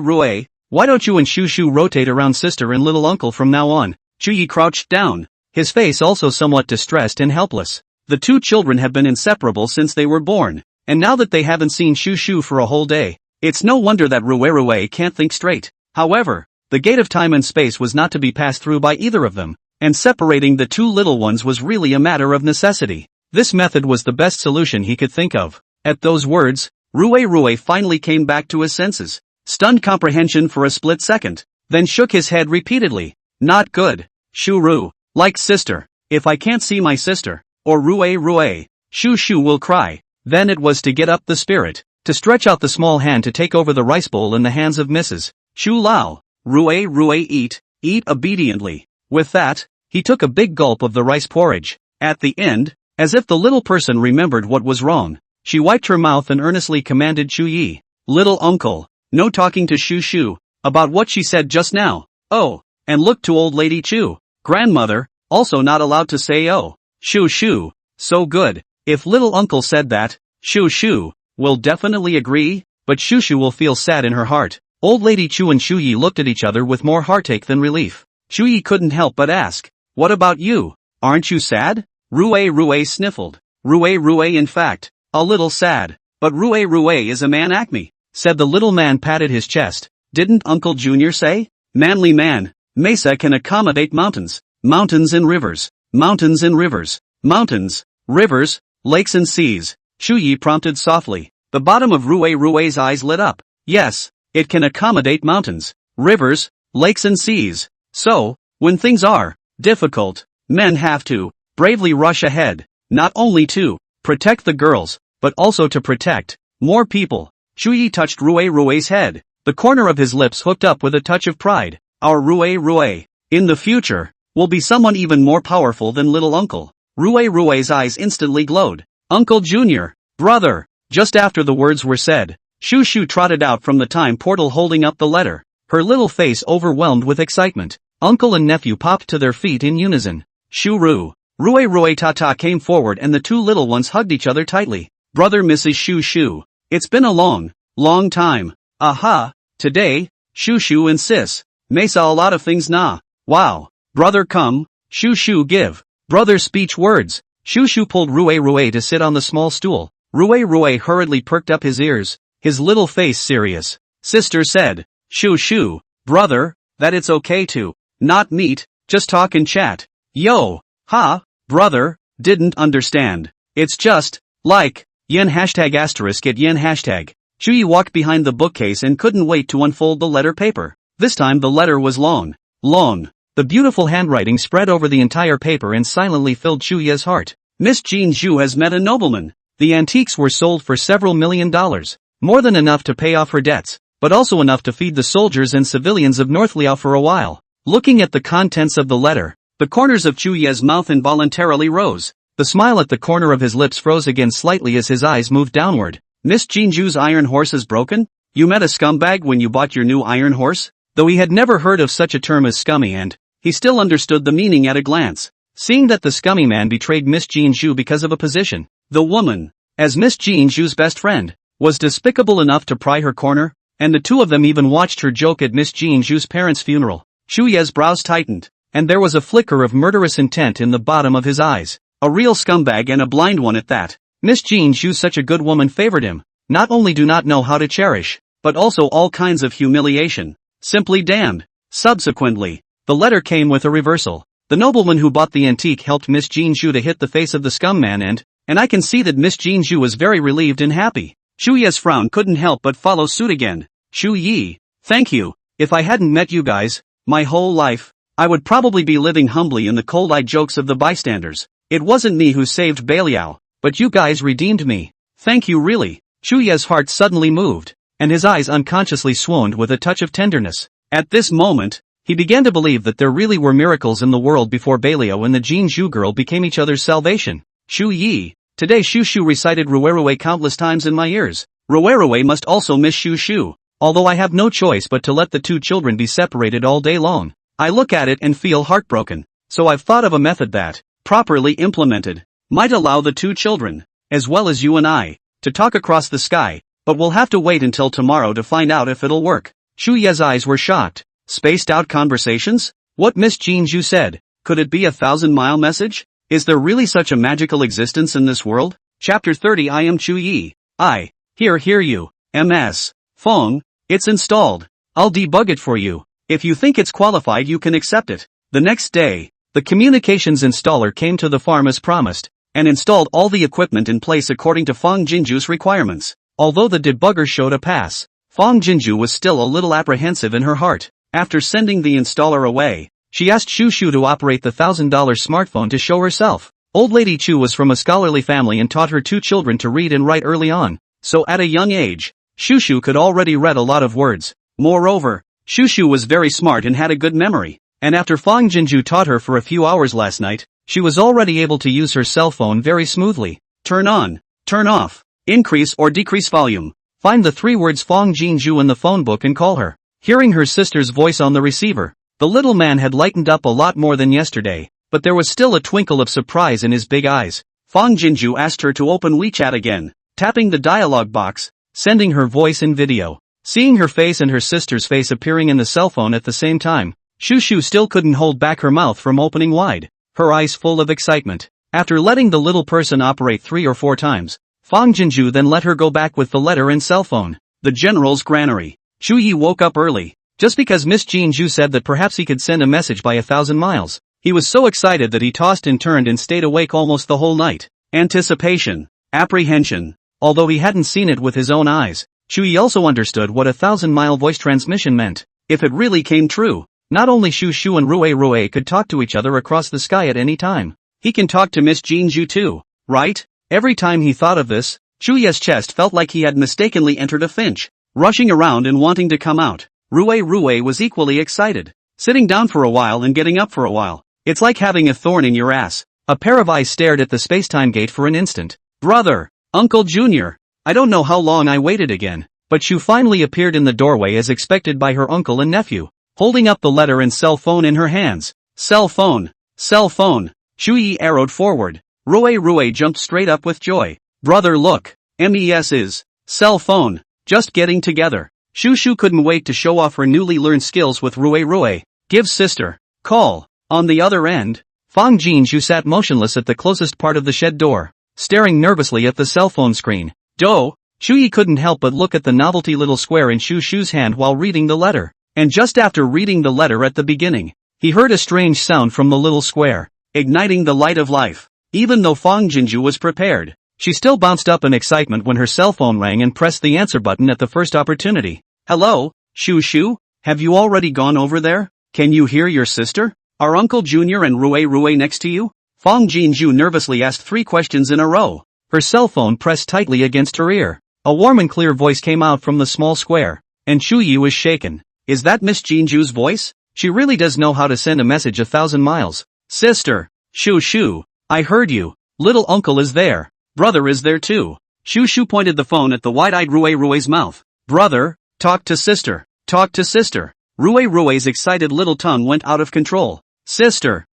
why don't you and Shu Shu rotate around sister and little uncle from now on? Chuyi crouched down, his face also somewhat distressed and helpless. The two children have been inseparable since they were born, and now that they haven't seen Shu Shu for a whole day, it's no wonder that Rui can't think straight. However, the gate of time and space was not to be passed through by either of them, and separating the two little ones was really a matter of necessity. This method was the best solution he could think of. At those words, Rui finally came back to his senses, stunned comprehension for a split second, then shook his head repeatedly. Not good. Shuru, like sister. If I can't see my sister, or Rui, Shu Shu will cry. Then it was to get up the spirit, to stretch out the small hand to take over the rice bowl in the hands of Mrs. Chu Lao. Rui, eat obediently. With that, he took a big gulp of the rice porridge. At the end, as if the little person remembered what was wrong, she wiped her mouth and earnestly commanded Chuyi. Little uncle, no talking to Shu Shu about what she said just now. Oh, and look to Old Lady Chu. Grandmother, also not allowed to say oh. Shu Shu, so good. If little uncle said that, Shu Shu will definitely agree, but Shu Shu will feel sad in her heart. Old Lady Chu and Chuyi looked at each other with more heartache than relief. Chuyi couldn't help but ask, what about you? Aren't you sad? Rui sniffled. Rui in fact, a little sad. But Rui is a man Acme, said the little man patted his chest. Didn't Uncle Junior say? Manly man, Mesa can accommodate mountains, mountains and rivers, mountains and rivers, mountains, rivers, lakes and seas. Chuyi prompted softly. The bottom of Rui's eyes lit up. Yes, it can accommodate mountains, rivers, lakes and seas. So, when things are difficult, men have to bravely rush ahead, not only to protect the girls, but also to protect more people. Chuyi touched Rui's head, the corner of his lips hooked up with a touch of pride. Our Rui, in the future, will be someone even more powerful than little uncle. Rui's eyes instantly glowed. Uncle Junior, brother. Just after the words were said, Shu Shu trotted out from the time portal holding up the letter, her little face overwhelmed with excitement. Uncle and nephew popped to their feet in unison. Shuru. Rui Tata came forward and the two little ones hugged each other tightly. Brother Mrs. Shu Shu. It's been a long time. Aha, today, Shu Shu and Sis Mesa a lot of things nah. Wow. Brother come, Shu give. Brother speech words. Shu pulled Rue to sit on the small stool. Rue hurriedly perked up his ears, his little face serious. Sister said, Shu, brother, that it's okay to not meet, just talk and chat. Yo, ha, brother, didn't understand. It's just, like, yen hashtag asterisk at yen hashtag. Shuyi walked behind the bookcase and couldn't wait to unfold the letter paper. This time the letter was long. The beautiful handwriting spread over the entire paper and silently filled Shuya's heart. Miss Jean Zhu has met a nobleman. The antiques were sold for several $1 million. More than enough to pay off her debts, but also enough to feed the soldiers and civilians of North Liao for a while. Looking at the contents of the letter, the corners of Chuya's mouth involuntarily rose. The smile at the corner of his lips froze again slightly as his eyes moved downward. Miss Jean Zhu's iron horse is broken? You met a scumbag when you bought your new iron horse? Though he had never heard of such a term as scummy and he still understood the meaning at a glance. Seeing that the scummy man betrayed Miss Jean Zhu because of a position, the woman, as Miss Jean Zhu's best friend, was despicable enough to pry her corner, and the two of them even watched her joke at Miss Jean Zhu's parents' funeral. Shuya's brows tightened, and there was a flicker of murderous intent in the bottom of his eyes. A real scumbag and a blind one at that. Miss Jean Zhu, such a good woman, favored him. Not only do not know how to cherish, but also all kinds of humiliation. Simply damned. Subsequently, the letter came with a reversal. The nobleman who bought the antique helped Miss Jean Zhu to hit the face of the scum man and I can see that Miss Jean Zhu was very relieved and happy. Shuya's frown couldn't help but follow suit again. Shu Yi, thank you. If I hadn't met you guys, my whole life, I would probably be living humbly in the cold-eyed jokes of the bystanders. It wasn't me who saved Beliao, but you guys redeemed me. Thank you really. Shuya's heart suddenly moved, and his eyes unconsciously swooned with a touch of tenderness. At this moment, he began to believe that there really were miracles in the world before Beliao and the Jean Zhu girl became each other's salvation. Shu Yi. Today Shu recited Rue countless times in my ears. Rue must also miss Shu. Although I have no choice but to let the two children be separated all day long. I look at it and feel heartbroken. So I've thought of a method that, properly implemented, might allow the two children, as well as you and I, to talk across the sky, but we'll have to wait until tomorrow to find out if it'll work. Shuya's eyes were shocked. Spaced out conversations? What Miss Jean Zhu said, could it be a 1,000-mile message? Is there really such a magical existence in this world? Chapter 30. I am Chu Yi. I hear you. MS. Fong, it's installed. I'll debug it for you. If you think it's qualified you can accept it. The next day, the communications installer came to the farm as promised, and installed all the equipment in place according to Fong Jinju's requirements. Although the debugger showed a pass, Fong Jinju was still a little apprehensive in her heart. After sending the installer away, she asked Shu to operate the $1,000 smartphone to show herself. Old Lady Chu was from a scholarly family and taught her two children to read and write early on, so at a young age, Shu could already read a lot of words. Moreover, Shu was very smart and had a good memory, and after Fong Jinju taught her for a few hours last night, she was already able to use her cell phone very smoothly. Turn on, turn off, increase or decrease volume. Find the 3 words Fong Jinju in the phone book and call her. Hearing her sister's voice on the receiver, the little man had lightened up a lot more than yesterday, but there was still a twinkle of surprise in his big eyes. Fong Jinju asked her to open WeChat again, tapping the dialog box, sending her voice and video. Seeing her face and her sister's face appearing in the cell phone at the same time, Shu still couldn't hold back her mouth from opening wide, her eyes full of excitement. After letting the little person operate 3 or 4 times, Fong Jinju then let her go back with the letter and cell phone. The general's granary. Shu Yi woke up early, just because Miss Jean Zhu said that perhaps he could send a message by 1,000 miles. He was so excited that he tossed and turned and stayed awake almost the whole night. Anticipation. Apprehension. Although he hadn't seen it with his own eyes, Shu Yi also understood what 1,000-mile voice transmission meant. If it really came true, not only Shu and Rue could talk to each other across the sky at any time. He can talk to Miss Jean Zhu too, right? Every time he thought of this, Shu Yi's chest felt like he had mistakenly entered a finch, rushing around and wanting to come out. Rue was equally excited, sitting down for a while and getting up for a while. It's like having a thorn in your ass. A pair of eyes stared at the space-time gate for an instant. Brother, Uncle Junior. I don't know how long I waited again, but Shu finally appeared in the doorway as expected by her uncle and nephew, holding up the letter and cell phone in her hands. Cell phone. Cell phone. Shu Yi arrowed forward. Rue jumped straight up with joy. Brother look. MES is. Cell phone. Just getting together. Shu couldn't wait to show off her newly learned skills with Rue. Give sister. Call. On the other end, Fang Jinju sat motionless at the closest part of the shed door, staring nervously at the cell phone screen. Shu Yi couldn't help but look at the novelty little square in Shu Shu's hand while reading the letter. And just after reading the letter at the beginning, he heard a strange sound from the little square, igniting the light of life. Even though Fang Jinju was prepared, she still bounced up in excitement when her cell phone rang and pressed the answer button at the first opportunity. Hello, Shu Shu? Have you already gone over there? Can you hear your sister? Are Uncle Junior and Rui next to you? Fang Jinju nervously asked 3 questions in a row. Her cell phone pressed tightly against her ear. A warm and clear voice came out from the small square, and Shu Yi was shaken. Is that Miss Jinju's voice? She really does know how to send a message 1,000 miles. Sister, Shu Shu, I heard you. Little uncle is there. Brother is there too. Shu Shu pointed the phone at the wide-eyed Rui's mouth. Brother, talk to sister. Talk to sister. Rui's excited little tongue went out of control. Sister,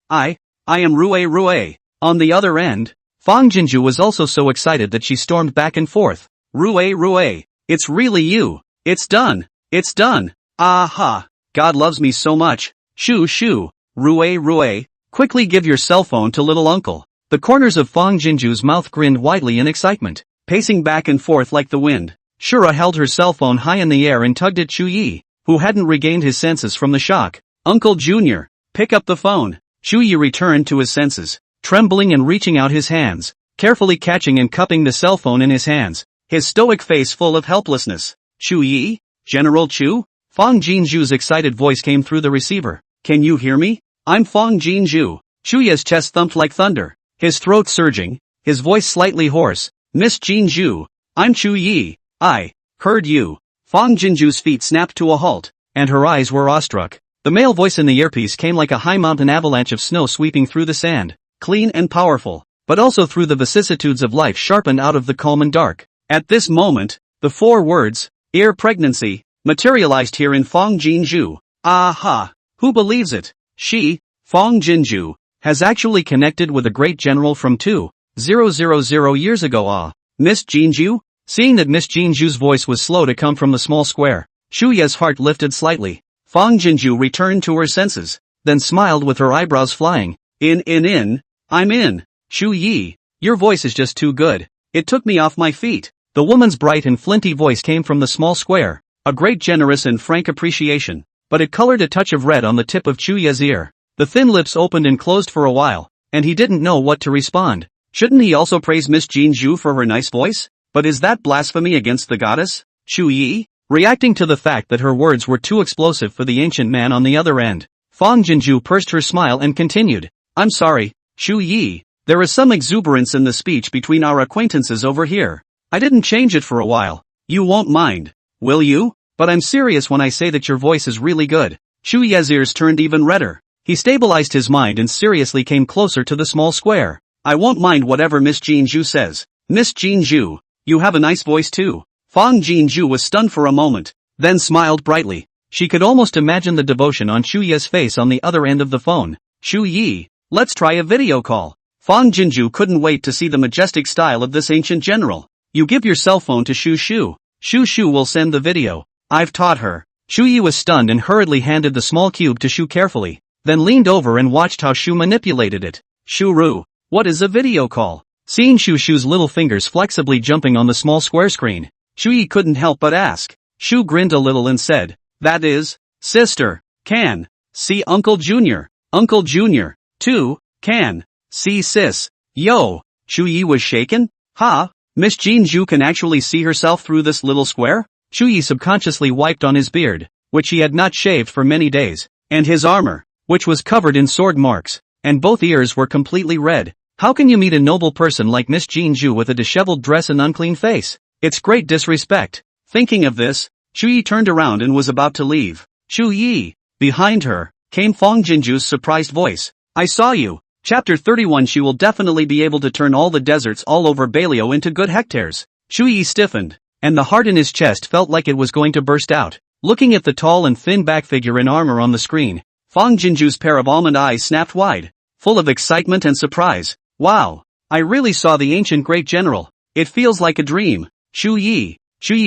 I am Rui. On the other end, Fang Jinju was also so excited that she stormed back and forth. Rui, it's really you. It's done. Aha. God loves me so much. Shu Shu. Rui, quickly give your cell phone to little uncle. The corners of Fang Jinju's mouth grinned widely in excitement, pacing back and forth like the wind. Shura held her cell phone high in the air and tugged at Shu Yi, who hadn't regained his senses from the shock. Uncle Junior, pick up the phone. Shu Yi returned to his senses, trembling and reaching out his hands, carefully catching and cupping the cell phone in his hands, his stoic face full of helplessness. Shu Yi? General Chu? Fang Jinju's excited voice came through the receiver. Can you hear me? I'm Fang Jinju. Shu Yi's chest thumped like thunder, his throat surging, his voice slightly hoarse. Miss Jinju, I'm Chu Yi. I heard you. Fang Jinju's feet snapped to a halt, and her eyes were awestruck. The male voice in the earpiece came like a high mountain avalanche of snow sweeping through the sand, clean and powerful, but also through the vicissitudes of life sharpened out of the calm and dark. At this moment, the 4 words, ear pregnancy, materialized here in Fang Jinju. Aha! Who believes it? She, Fang Jinju, has actually connected with a great general from 2,000 years ago. Miss Jinju? Seeing that Miss Jinju's voice was slow to come from the small square, Shu Yi's heart lifted slightly. Fang Jinju returned to her senses, then smiled with her eyebrows flying. I'm in. Shu Yi, your voice is just too good. It took me off my feet. The woman's bright and flinty voice came from the small square, a great generous and frank appreciation, but it colored a touch of red on the tip of Shu Yi's ear. The thin lips opened and closed for a while, and he didn't know what to respond. Shouldn't he also praise Miss Jinju for her nice voice? But is that blasphemy against the goddess? Shu Yi? Reacting to the fact that her words were too explosive for the ancient man on the other end, Fang Jinju pursed her smile and continued. I'm sorry, Shu Yi, there is some exuberance in the speech between our acquaintances over here. I didn't change it for a while. You won't mind, will you? But I'm serious when I say that your voice is really good. Shu Yi's ears turned even redder. He stabilized his mind and seriously came closer to the small square. I won't mind whatever Miss Jinju says. Miss Jinju, you have a nice voice too. Fang Jinju was stunned for a moment, then smiled brightly. She could almost imagine the devotion on Shu Yi's face on the other end of the phone. Shu Yi, let's try a video call. Fang Jinju couldn't wait to see the majestic style of this ancient general. You give your cell phone to Shu Shu. Shu Shu will send the video. I've taught her. Shu Yi was stunned and hurriedly handed the small cube to Shu carefully, then leaned over and watched how Shu manipulated it. Shuru, what is a video call? Seeing Shu Shu's little fingers flexibly jumping on the small square screen, Shu Yi couldn't help but ask. Shu grinned a little and said, that is, sister, can see Uncle Junior. Uncle Junior, too, can see sis. Yo, Shu Yi was shaken. Ha, Miss Jinju can actually see herself through this little square? Shu Yi subconsciously wiped on his beard, which he had not shaved for many days, and his armor, which was covered in sword marks, and both ears were completely red. How can you meet a noble person like Miss Jinju with a disheveled dress and unclean face? It's great disrespect. Thinking of this, Shu Yi turned around and was about to leave. Shu Yi, behind her, came Fang Jinju's surprised voice. I saw you. Chapter 31. She will definitely be able to turn all the deserts all over Balio into good hectares. Shu Yi stiffened, and the heart in his chest felt like it was going to burst out. Looking at the tall and thin back figure in armor on the screen, Fang Jinju's pair of almond eyes snapped wide, full of excitement and surprise. Wow, I really saw the ancient great general. It feels like a dream. Shu Yi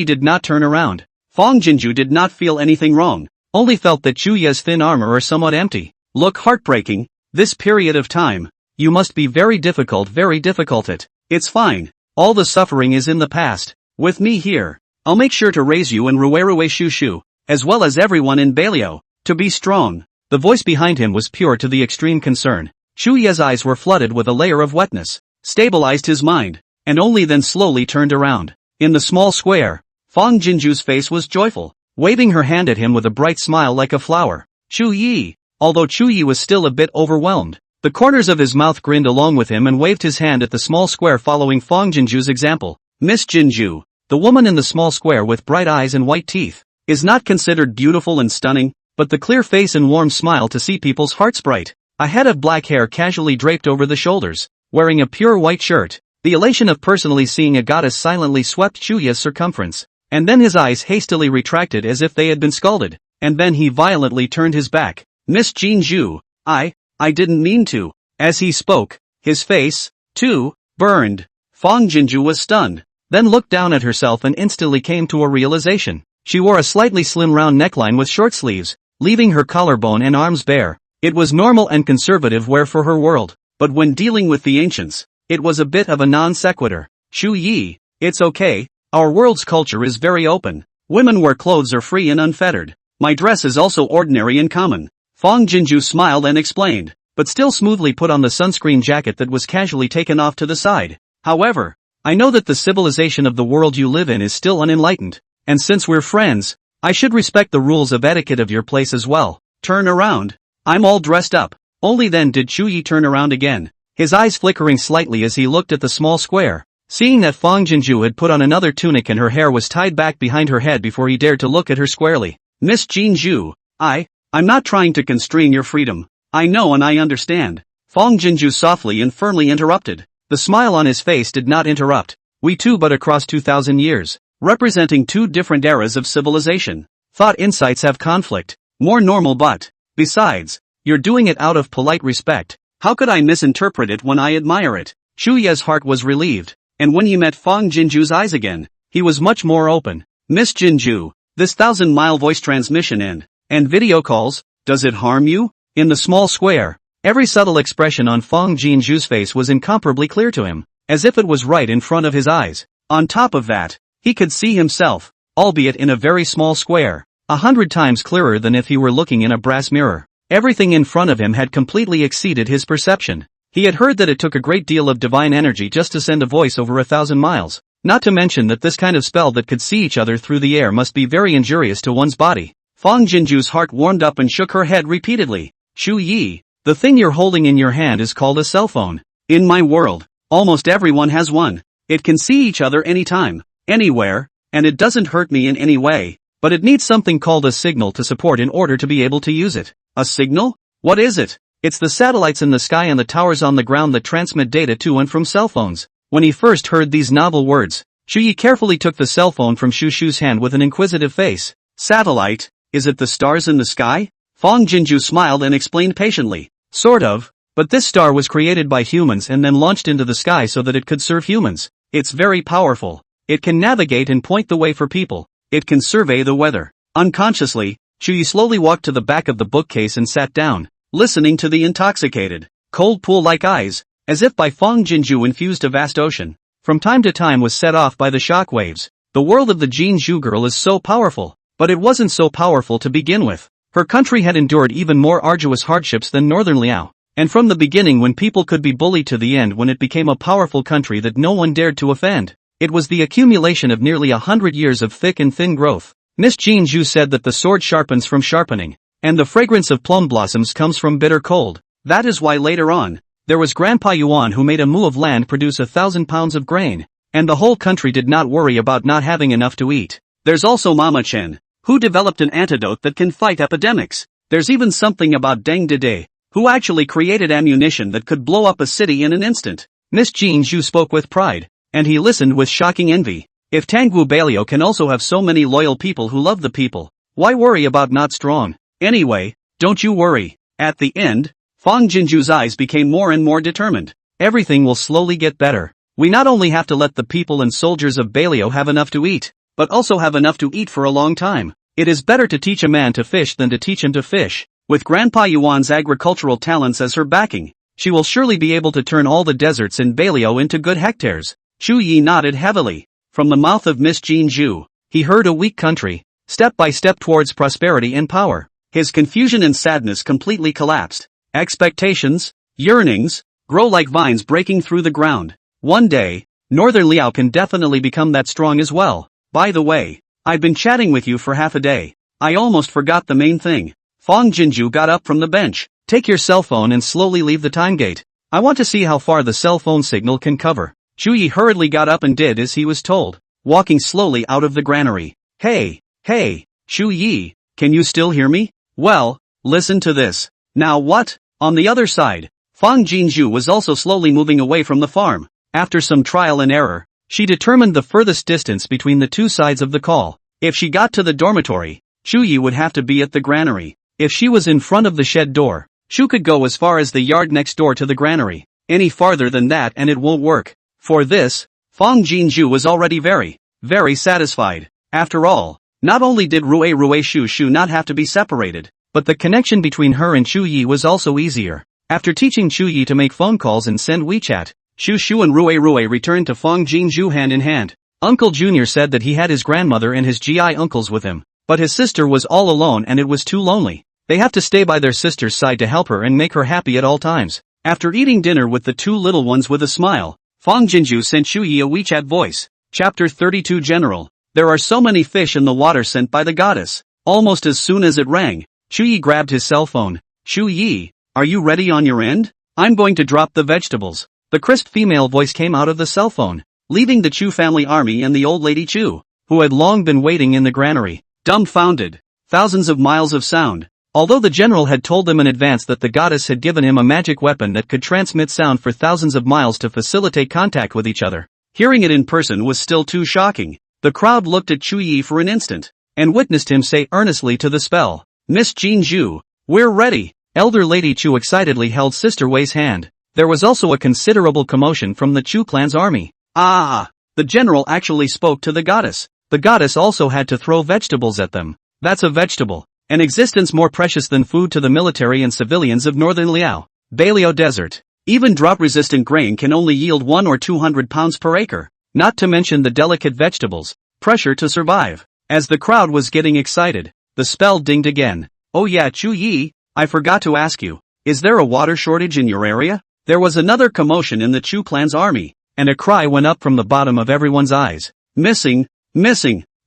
did not turn around. Fang Jinju did not feel anything wrong. only felt that Chuya's thin armor are somewhat empty. Look heartbreaking, this period of time. You must be very difficult it. It's fine. All the suffering is in the past. With me here, I'll make sure to raise you and Ruwerue Shushu, as well as everyone in Baleo, to be strong. The voice behind him was pure to the extreme concern. Chuya's eyes were flooded with a layer of wetness, stabilized his mind, and only then slowly turned around. In the small square, Fang Jinju's face was joyful, waving her hand at him with a bright smile like a flower. Chuyi, although Chuyi was still a bit overwhelmed, the corners of his mouth grinned along with him and waved his hand at the small square following Fang Jinju's example. Miss Jinju, the woman in the small square with bright eyes and white teeth, is not considered beautiful and stunning, but the clear face and warm smile to see people's hearts bright. A head of black hair casually draped over the shoulders, wearing a pure white shirt. The elation of personally seeing a goddess silently swept Chuya's circumference, and then his eyes hastily retracted as if they had been scalded, and then he violently turned his back. Miss Jinju, I didn't mean to. As he spoke, his face, too, burned. Fang Jinju was stunned, then looked down at herself and instantly came to a realization. She wore a slightly slim round neckline with short sleeves, leaving her collarbone and arms bare. It was normal and conservative wear for her world, but when dealing with the ancients, it was a bit of a non sequitur. Chu Yi, it's okay, our world's culture is very open. Women wear clothes are free and unfettered. My dress is also ordinary and common. Fang Jinju smiled and explained, but still smoothly put on the sunscreen jacket that was casually taken off to the side. However, I know that the civilization of the world you live in is still unenlightened, and since we're friends, I should respect the rules of etiquette of your place as well. Turn around. I'm all dressed up. Only then did Chu Yi turn around again, his eyes flickering slightly as he looked at the small square. Seeing that Fang Jinju had put on another tunic and her hair was tied back behind her head before he dared to look at her squarely. Miss Jinju, I'm not trying to constrain your freedom. I know and I understand. Fang Jinju softly and firmly interrupted. The smile on his face did not interrupt. We too but across 2,000 years, representing two different eras of civilization. Thought insights have conflict. More normal but, besides, you're doing it out of polite respect. How could I misinterpret it when I admire it? Chuya's heart was relieved, and when he met Fang Jinju's eyes again, he was much more open. Miss Jinju, this 1,000-mile voice transmission and video calls, does it harm you? In the small square, every subtle expression on Fang Jinju's face was incomparably clear to him, as if it was right in front of his eyes. On top of that, he could see himself, albeit in a very small square, 100 times clearer than if he were looking in a brass mirror. Everything in front of him had completely exceeded his perception. He had heard that it took a great deal of divine energy just to send a voice over 1,000 miles, not to mention that this kind of spell that could see each other through the air must be very injurious to one's body. Fang Jinju's heart warmed up and shook her head repeatedly. Chu Yi, the thing you're holding in your hand is called a cell phone. In my world, almost everyone has one. It can see each other anytime, anywhere, and it doesn't hurt me in any way, but it needs something called a signal to support in order to be able to use it. A signal? What is it? It's the satellites in the sky and the towers on the ground that transmit data to and from cell phones. When he first heard these novel words, Chu Yi carefully took the cell phone from Shu Shu's hand with an inquisitive face. Satellite? Is it the stars in the sky? Fang Jinju smiled and explained patiently. Sort of, but this star was created by humans and then launched into the sky so that it could serve humans. It's very powerful. It can navigate and point the way for people. It can survey the weather. Unconsciously, Chu Yi slowly walked to the back of the bookcase and sat down, listening to the intoxicated, cold pool-like eyes, as if by Fang Jinju infused a vast ocean. From time to time was set off by the shock waves. The world of the Jinju girl is so powerful, but it wasn't so powerful to begin with. Her country had endured even more arduous hardships than Northern Liao, and from the beginning when people could be bullied to the end when it became a powerful country that no one dared to offend. It was the accumulation of nearly 100 years of thick and thin growth. Miss Jinju said that the sword sharpens from sharpening, and the fragrance of plum blossoms comes from bitter cold. That is why later on, there was Grandpa Yuan who made a mu of land produce 1,000 pounds of grain, and the whole country did not worry about not having enough to eat. There's also Mama Chen, who developed an antidote that can fight epidemics. There's even something about Deng Dede, who actually created ammunition that could blow up a city in an instant. Miss Jinju spoke with pride, and he listened with shocking envy. If Tangwu Baleo can also have so many loyal people who love the people, why worry about not strong? Anyway, don't you worry. At the end, Fang Jinju's eyes became more and more determined. Everything will slowly get better. We not only have to let the people and soldiers of Baleo have enough to eat, but also have enough to eat for a long time. It is better to teach a man to fish than to teach him to fish. With Grandpa Yuan's agricultural talents as her backing, she will surely be able to turn all the deserts in Bailio into good hectares. Chu Yi nodded heavily. From the mouth of Miss Jean Zhu, he heard a weak country, step by step towards prosperity and power. His confusion and sadness completely collapsed. Expectations, yearnings, grow like vines breaking through the ground. One day, Northern Liao can definitely become that strong as well. By the way, I've been chatting with you for half a day. I almost forgot the main thing. Fang Jinju got up from the bench. Take your cell phone and slowly leave the time gate. I want to see how far the cell phone signal can cover. Chu Yi hurriedly got up and did as he was told, walking slowly out of the granary. Hey, Chu Yi, can you still hear me? Well, listen to this. Now what? On the other side, Fang Jinju was also slowly moving away from the farm. After some trial and error, she determined the furthest distance between the two sides of the call. If she got to the dormitory, Chu Yi would have to be at the granary. If she was in front of the shed door, Chu could go as far as the yard next door to the granary. Any farther than that and it won't work. For this, Fang Jinju was already very satisfied. After all, not only did Rui Shu not have to be separated, but the connection between her and Chu Yi was also easier. After teaching Chu Yi to make phone calls and send WeChat, Shu and Rui returned to Fang Jinju hand in hand. Uncle Junior said that he had his grandmother and his GI uncles with him, but his sister was all alone and it was too lonely. They have to stay by their sister's side to help her and make her happy at all times. After eating dinner with the two little ones with a smile, Fang Jinju sent Chu Yi a WeChat voice. Chapter 32 General. There are so many fish in the water sent by the goddess. Almost as soon as it rang, Chu Yi grabbed his cell phone. Chu Yi, are you ready on your end? I'm going to drop the vegetables. The crisp female voice came out of the cell phone, leaving the Chu family army and the old lady Chu, who had long been waiting in the granary, dumbfounded. Thousands of miles of sound. Although the general had told them in advance that the goddess had given him a magic weapon that could transmit sound for thousands of miles to facilitate contact with each other, hearing it in person was still too shocking. The crowd looked at Chu Yi for an instant, and witnessed him say earnestly to the spell, Miss Jean Zhu, we're ready. Elder Lady Chu excitedly held Sister Wei's hand. There was also a considerable commotion from the Chu clan's army. The general actually spoke to the goddess. The goddess also had to throw vegetables at them. That's a vegetable. An existence more precious than food to the military and civilians of northern Liao. Bailio Desert. Even drought-resistant grain can only yield 100 or 200 pounds per acre. Not to mention the delicate vegetables. Pressure to survive. As the crowd was getting excited, the spell dinged again. Oh yeah, Chu Yi, I forgot to ask you. Is there a water shortage in your area? There was another commotion in the Chu clan's army, and a cry went up from the bottom of everyone's eyes. Missing.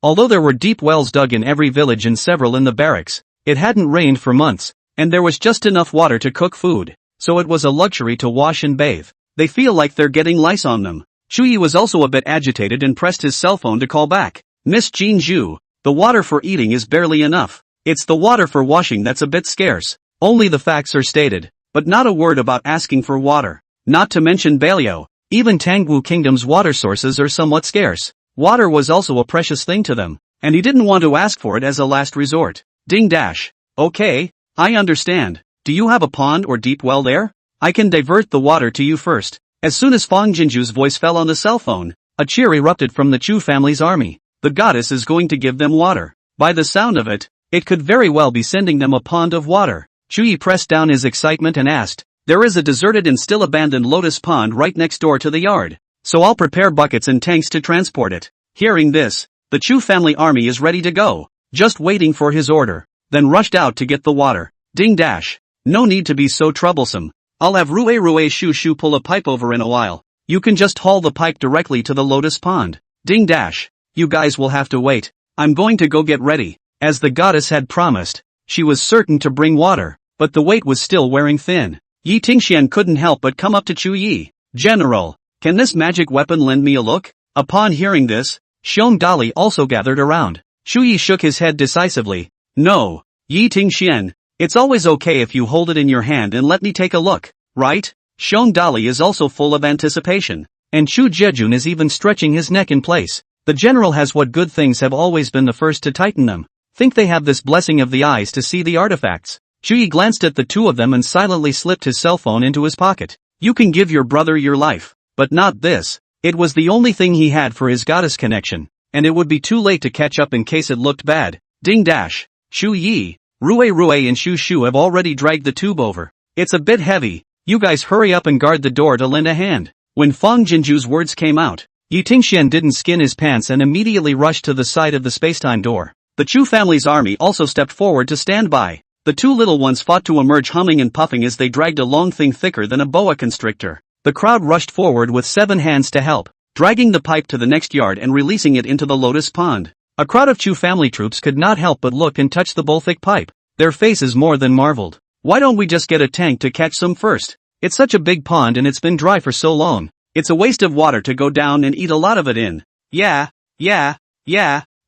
Although there were deep wells dug in every village and several in the barracks, it hadn't rained for months, and there was just enough water to cook food, so it was a luxury to wash and bathe. They feel like they're getting lice on them. Chu Yi was also a bit agitated and pressed his cell phone to call back. Miss Jean Zhu, the water for eating is barely enough. It's the water for washing that's a bit scarce. Only the facts are stated, but not a word about asking for water. Not to mention Bailio, even Tangwu Kingdom's water sources are somewhat scarce. Water was also a precious thing to them, and he didn't want to ask for it as a last resort. Ding dash. Okay, I understand. Do you have a pond or deep well there? I can divert the water to you first. As soon as Fang Jinju's voice fell on the cell phone, a cheer erupted from the Chu family's army. The goddess is going to give them water. By the sound of it, it could very well be sending them a pond of water. Chu Yi pressed down his excitement and asked, there is a deserted and still abandoned lotus pond right next door to the yard, so I'll prepare buckets and tanks to transport it. Hearing this, the Chu family army is ready to go, just waiting for his order, then rushed out to get the water. Ding dash. No need to be so troublesome. I'll have Rui Shu pull a pipe over in a while. You can just haul the pipe directly to the lotus pond. Ding dash. You guys will have to wait. I'm going to go get ready. As the goddess had promised, she was certain to bring water, but the weight was still wearing thin. Yi Tingxian couldn't help but come up to Chu Yi. General, can this magic weapon lend me a look? Upon hearing this, Xiong Dali also gathered around. Chu Yi shook his head decisively. No, Yi Tingxian, it's always okay if you hold it in your hand and let me take a look, right? Xiong Dali is also full of anticipation, and Chu Jejun is even stretching his neck in place. The general has what good things have always been the first to tighten them. Think they have this blessing of the eyes to see the artifacts. Chu Yi glanced at the two of them and silently slipped his cell phone into his pocket. You can give your brother your life, but not this. It was the only thing he had for his goddess connection, and it would be too late to catch up in case it looked bad. Ding dash. Shu Yi, Rue and Shu Shu have already dragged the tube over. It's a bit heavy. You guys hurry up and guard the door to lend a hand. When Fang Jinju's words came out, Yi Tingxian didn't skin his pants and immediately rushed to the side of the spacetime door. The Chu family's army also stepped forward to stand by. The two little ones fought to emerge humming and puffing as they dragged a long thing thicker than a boa constrictor. The crowd rushed forward with 7 hands to help, dragging the pipe to the next yard and releasing it into the lotus pond. A crowd of Chu family troops could not help but look and touch the bull-thick pipe. Their faces more than marveled. Why don't we just get a tank to catch some first? It's such a big pond and it's been dry for so long. It's a waste of water to go down and eat a lot of it in. Yeah,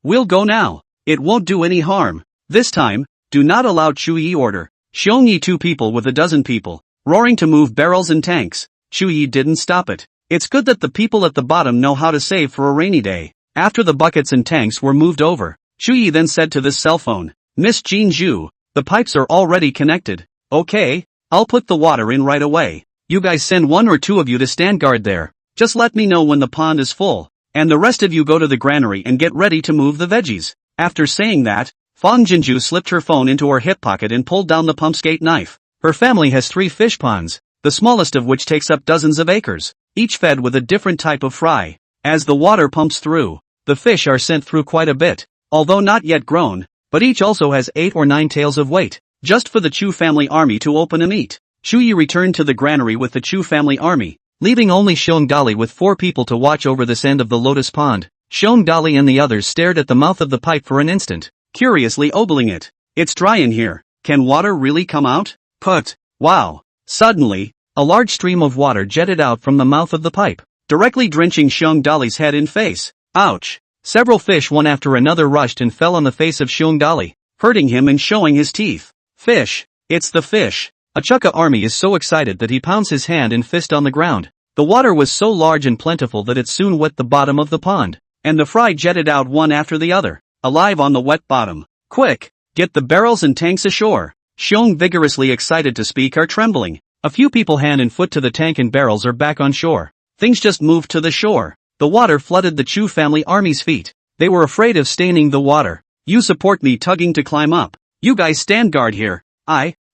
we'll go now. It won't do any harm. This time, do not allow Chu Yi order. Xiong Yi 2 people with 12 people, roaring to move barrels and tanks. Chu Yi didn't stop it. It's good that the people at the bottom know how to save for a rainy day. After the buckets and tanks were moved over, Chu Yi then said to this cell phone, Miss Jin Zhu, the pipes are already connected. Okay, I'll put the water in right away. You guys send 1 or 2 of you to stand guard there. Just let me know when the pond is full. And the rest of you go to the granary and get ready to move the veggies. After saying that, Fang Jinju slipped her phone into her hip pocket and pulled down the pump skate knife. Her family has 3 fish ponds, the smallest of which takes up dozens of acres, each fed with a different type of fry. As the water pumps through, the fish are sent through quite a bit, although not yet grown, but each also has 8 or 9 tails of weight, just for the Chu family army to open and eat. Chu Yi returned to the granary with the Chu family army, leaving only Xiong Dali with 4 people to watch over this end of the lotus pond. Xiong Dali and the others stared at the mouth of the pipe for an instant, curiously ogling it. It's dry in here. Can water really come out? Put. Wow. Suddenly, a large stream of water jetted out from the mouth of the pipe, directly drenching Xiong Dali's head and face. Ouch. Several fish one after another rushed and fell on the face of Xiong Dali, hurting him and showing his teeth. Fish. It's the fish. Achukka army is so excited that he pounds his hand and fist on the ground. The water was so large and plentiful that it soon wet the bottom of the pond, and the fry jetted out one after the other, alive on the wet bottom. Quick! Get the barrels and tanks ashore. Xiong vigorously excited to speak are trembling. A few people hand and foot to the tank and barrels are back on shore. Things just moved to the shore. The water flooded the Chu family army's feet. They were afraid of staining the water. You support me tugging to climb up. You guys stand guard here.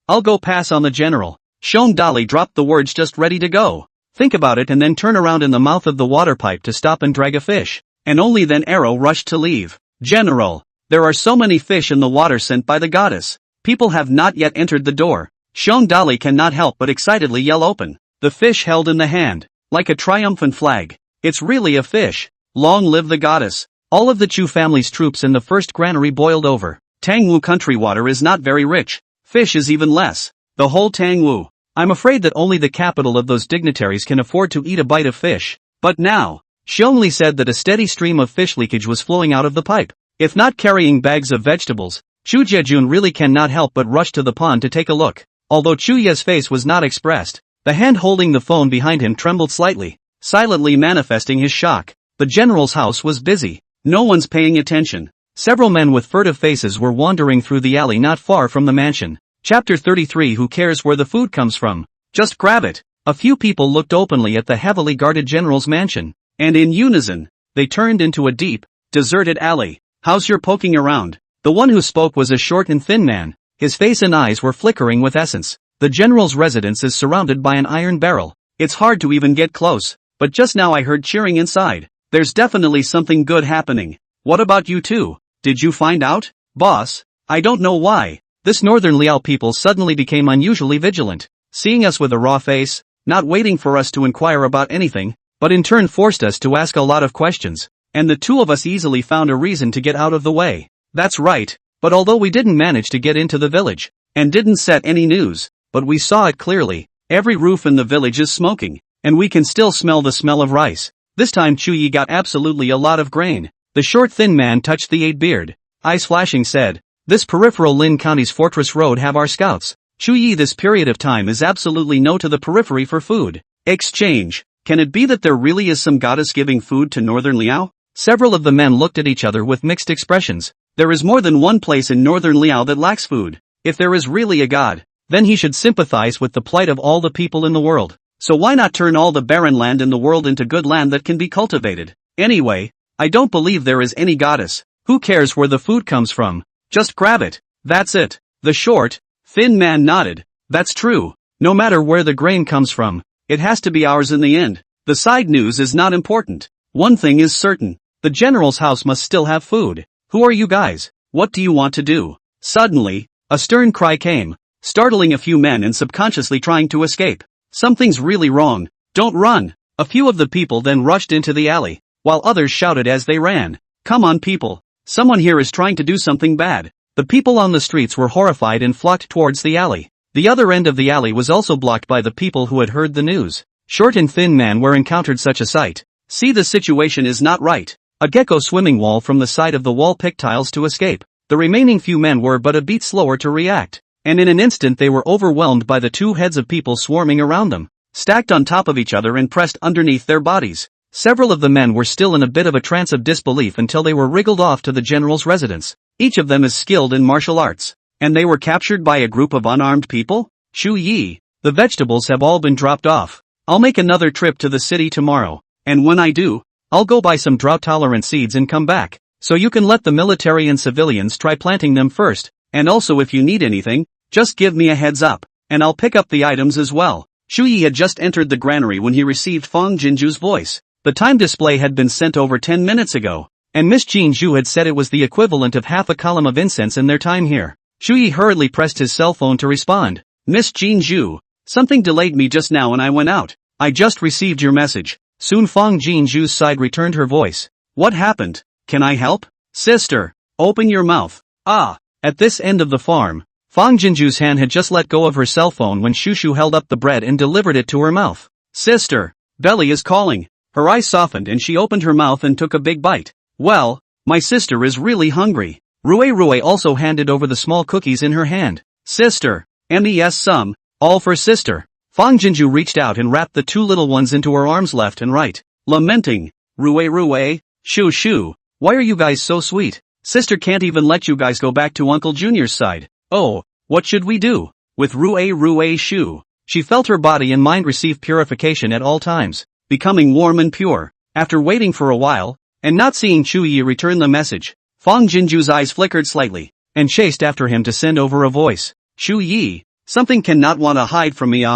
I'll go pass on the general. Xiong Dali dropped the words just ready to go. Think about it and then turn around in the mouth of the water pipe to stop and drag a fish. And only then Arrow rushed to leave. General, there are so many fish in the water sent by the goddess. People have not yet entered the door. Xiong Dali cannot help but excitedly yell open. The fish held in the hand, like a triumphant flag. It's really a fish. Long live the goddess. All of the Chu family's troops in the first granary boiled over. Tangwu country water is not very rich. Fish is even less. The whole Tangwu. I'm afraid that only the capital of those dignitaries can afford to eat a bite of fish. But now, Xiongli said that a steady stream of fish leakage was flowing out of the pipe. If not carrying bags of vegetables, Chu Jiejun really cannot help but rush to the pond to take a look. Although Chu Ye's face was not expressed, the hand holding the phone behind him trembled slightly, silently manifesting his shock. The general's house was busy. No one's paying attention. Several men with furtive faces were wandering through the alley not far from the mansion. Chapter 33 Who cares where the food comes from? Just grab it. A few people looked openly at the heavily guarded general's mansion, and in unison, they turned into a deep, deserted alley. How's your poking around? The one who spoke was a short and thin man. His face and eyes were flickering with essence. The general's residence is surrounded by an iron barrel. It's hard to even get close, but just now I heard cheering inside. There's definitely something good happening. What about you two? Did you find out? Boss, I don't know why. This northern Liao people suddenly became unusually vigilant, seeing us with a raw face, not waiting for us to inquire about anything, but in turn forced us to ask a lot of questions, and the two of us easily found a reason to get out of the way. That's right, but although we didn't manage to get into the village, and didn't set any news, but we saw it clearly. Every roof in the village is smoking, and we can still smell the smell of rice. This time Chu Yi got absolutely a lot of grain. The short thin man touched the 8-beard, eyes flashing said, this peripheral Lin County's Fortress Road have our scouts. Chu Yi this period of time is absolutely no to the periphery for food. Exchange. Can it be that there really is some goddess giving food to northern Liao? Several of the men looked at each other with mixed expressions. There is more than one place in northern Liao that lacks food. If there is really a god, then he should sympathize with the plight of all the people in the world. So why not turn all the barren land in the world into good land that can be cultivated? Anyway, I don't believe there is any goddess. Who cares where the food comes from? Just grab it. That's it. The short, thin man nodded. That's true. No matter where the grain comes from, it has to be ours in the end. The side news is not important. One thing is certain. The general's house must still have food. Who are you guys? What do you want to do? Suddenly, a stern cry came, startling a few men and subconsciously trying to escape. Something's really wrong. Don't run. A few of the people then rushed into the alley, while others shouted as they ran. Come on people. Someone here is trying to do something bad. The people on the streets were horrified and flocked towards the alley. The other end of the alley was also blocked by the people who had heard the news. Short and thin man were encountered such a sight. See, the situation is not right. A gecko swimming wall from the side of the wall picked tiles to escape. The remaining few men were but a beat slower to react, and in an instant they were overwhelmed by the two heads of people swarming around them, stacked on top of each other and pressed underneath their bodies. Several of the men were still in a bit of a trance of disbelief until they were wriggled off to the general's residence. Each of them is skilled in martial arts, and they were captured by a group of unarmed people? Shu Yi, the vegetables have all been dropped off. I'll make another trip to the city tomorrow, and when I do, I'll go buy some drought-tolerant seeds and come back, so you can let the military and civilians try planting them first, and also if you need anything, just give me a heads up, and I'll pick up the items as well. Shu Yi had just entered the granary when he received Fang Jinju's voice. The time display had been sent over 10 minutes ago, and Miss Jinju had said it was the equivalent of half a column of incense in their time here. Shu Yi hurriedly pressed his cell phone to respond. Miss Jinju, something delayed me just now and I went out. I just received your message. Soon Fang Jinju's side returned her voice. What happened? Can I help? Sister, open your mouth. Ah, at this end of the farm, Fang Jinju's hand had just let go of her cell phone when Shushu held up the bread and delivered it to her mouth. Sister, belly is calling. Her eyes softened and she opened her mouth and took a big bite. Well, my sister is really hungry. Rue also handed over the small cookies in her hand. Sister, mes some, all for sister. Fang Jinju reached out and wrapped the two little ones into her arms left and right, lamenting. Rue, Shu, why are you guys so sweet? Sister can't even let you guys go back to Uncle Junior's side. Oh, what should we do? With Rue Shu, she felt her body and mind receive purification at all times, becoming warm and pure. After waiting for a while, and not seeing Chu Yi return the message, Fang Jinju's eyes flickered slightly, and chased after him to send over a voice. Chu Yi, something cannot want to hide from me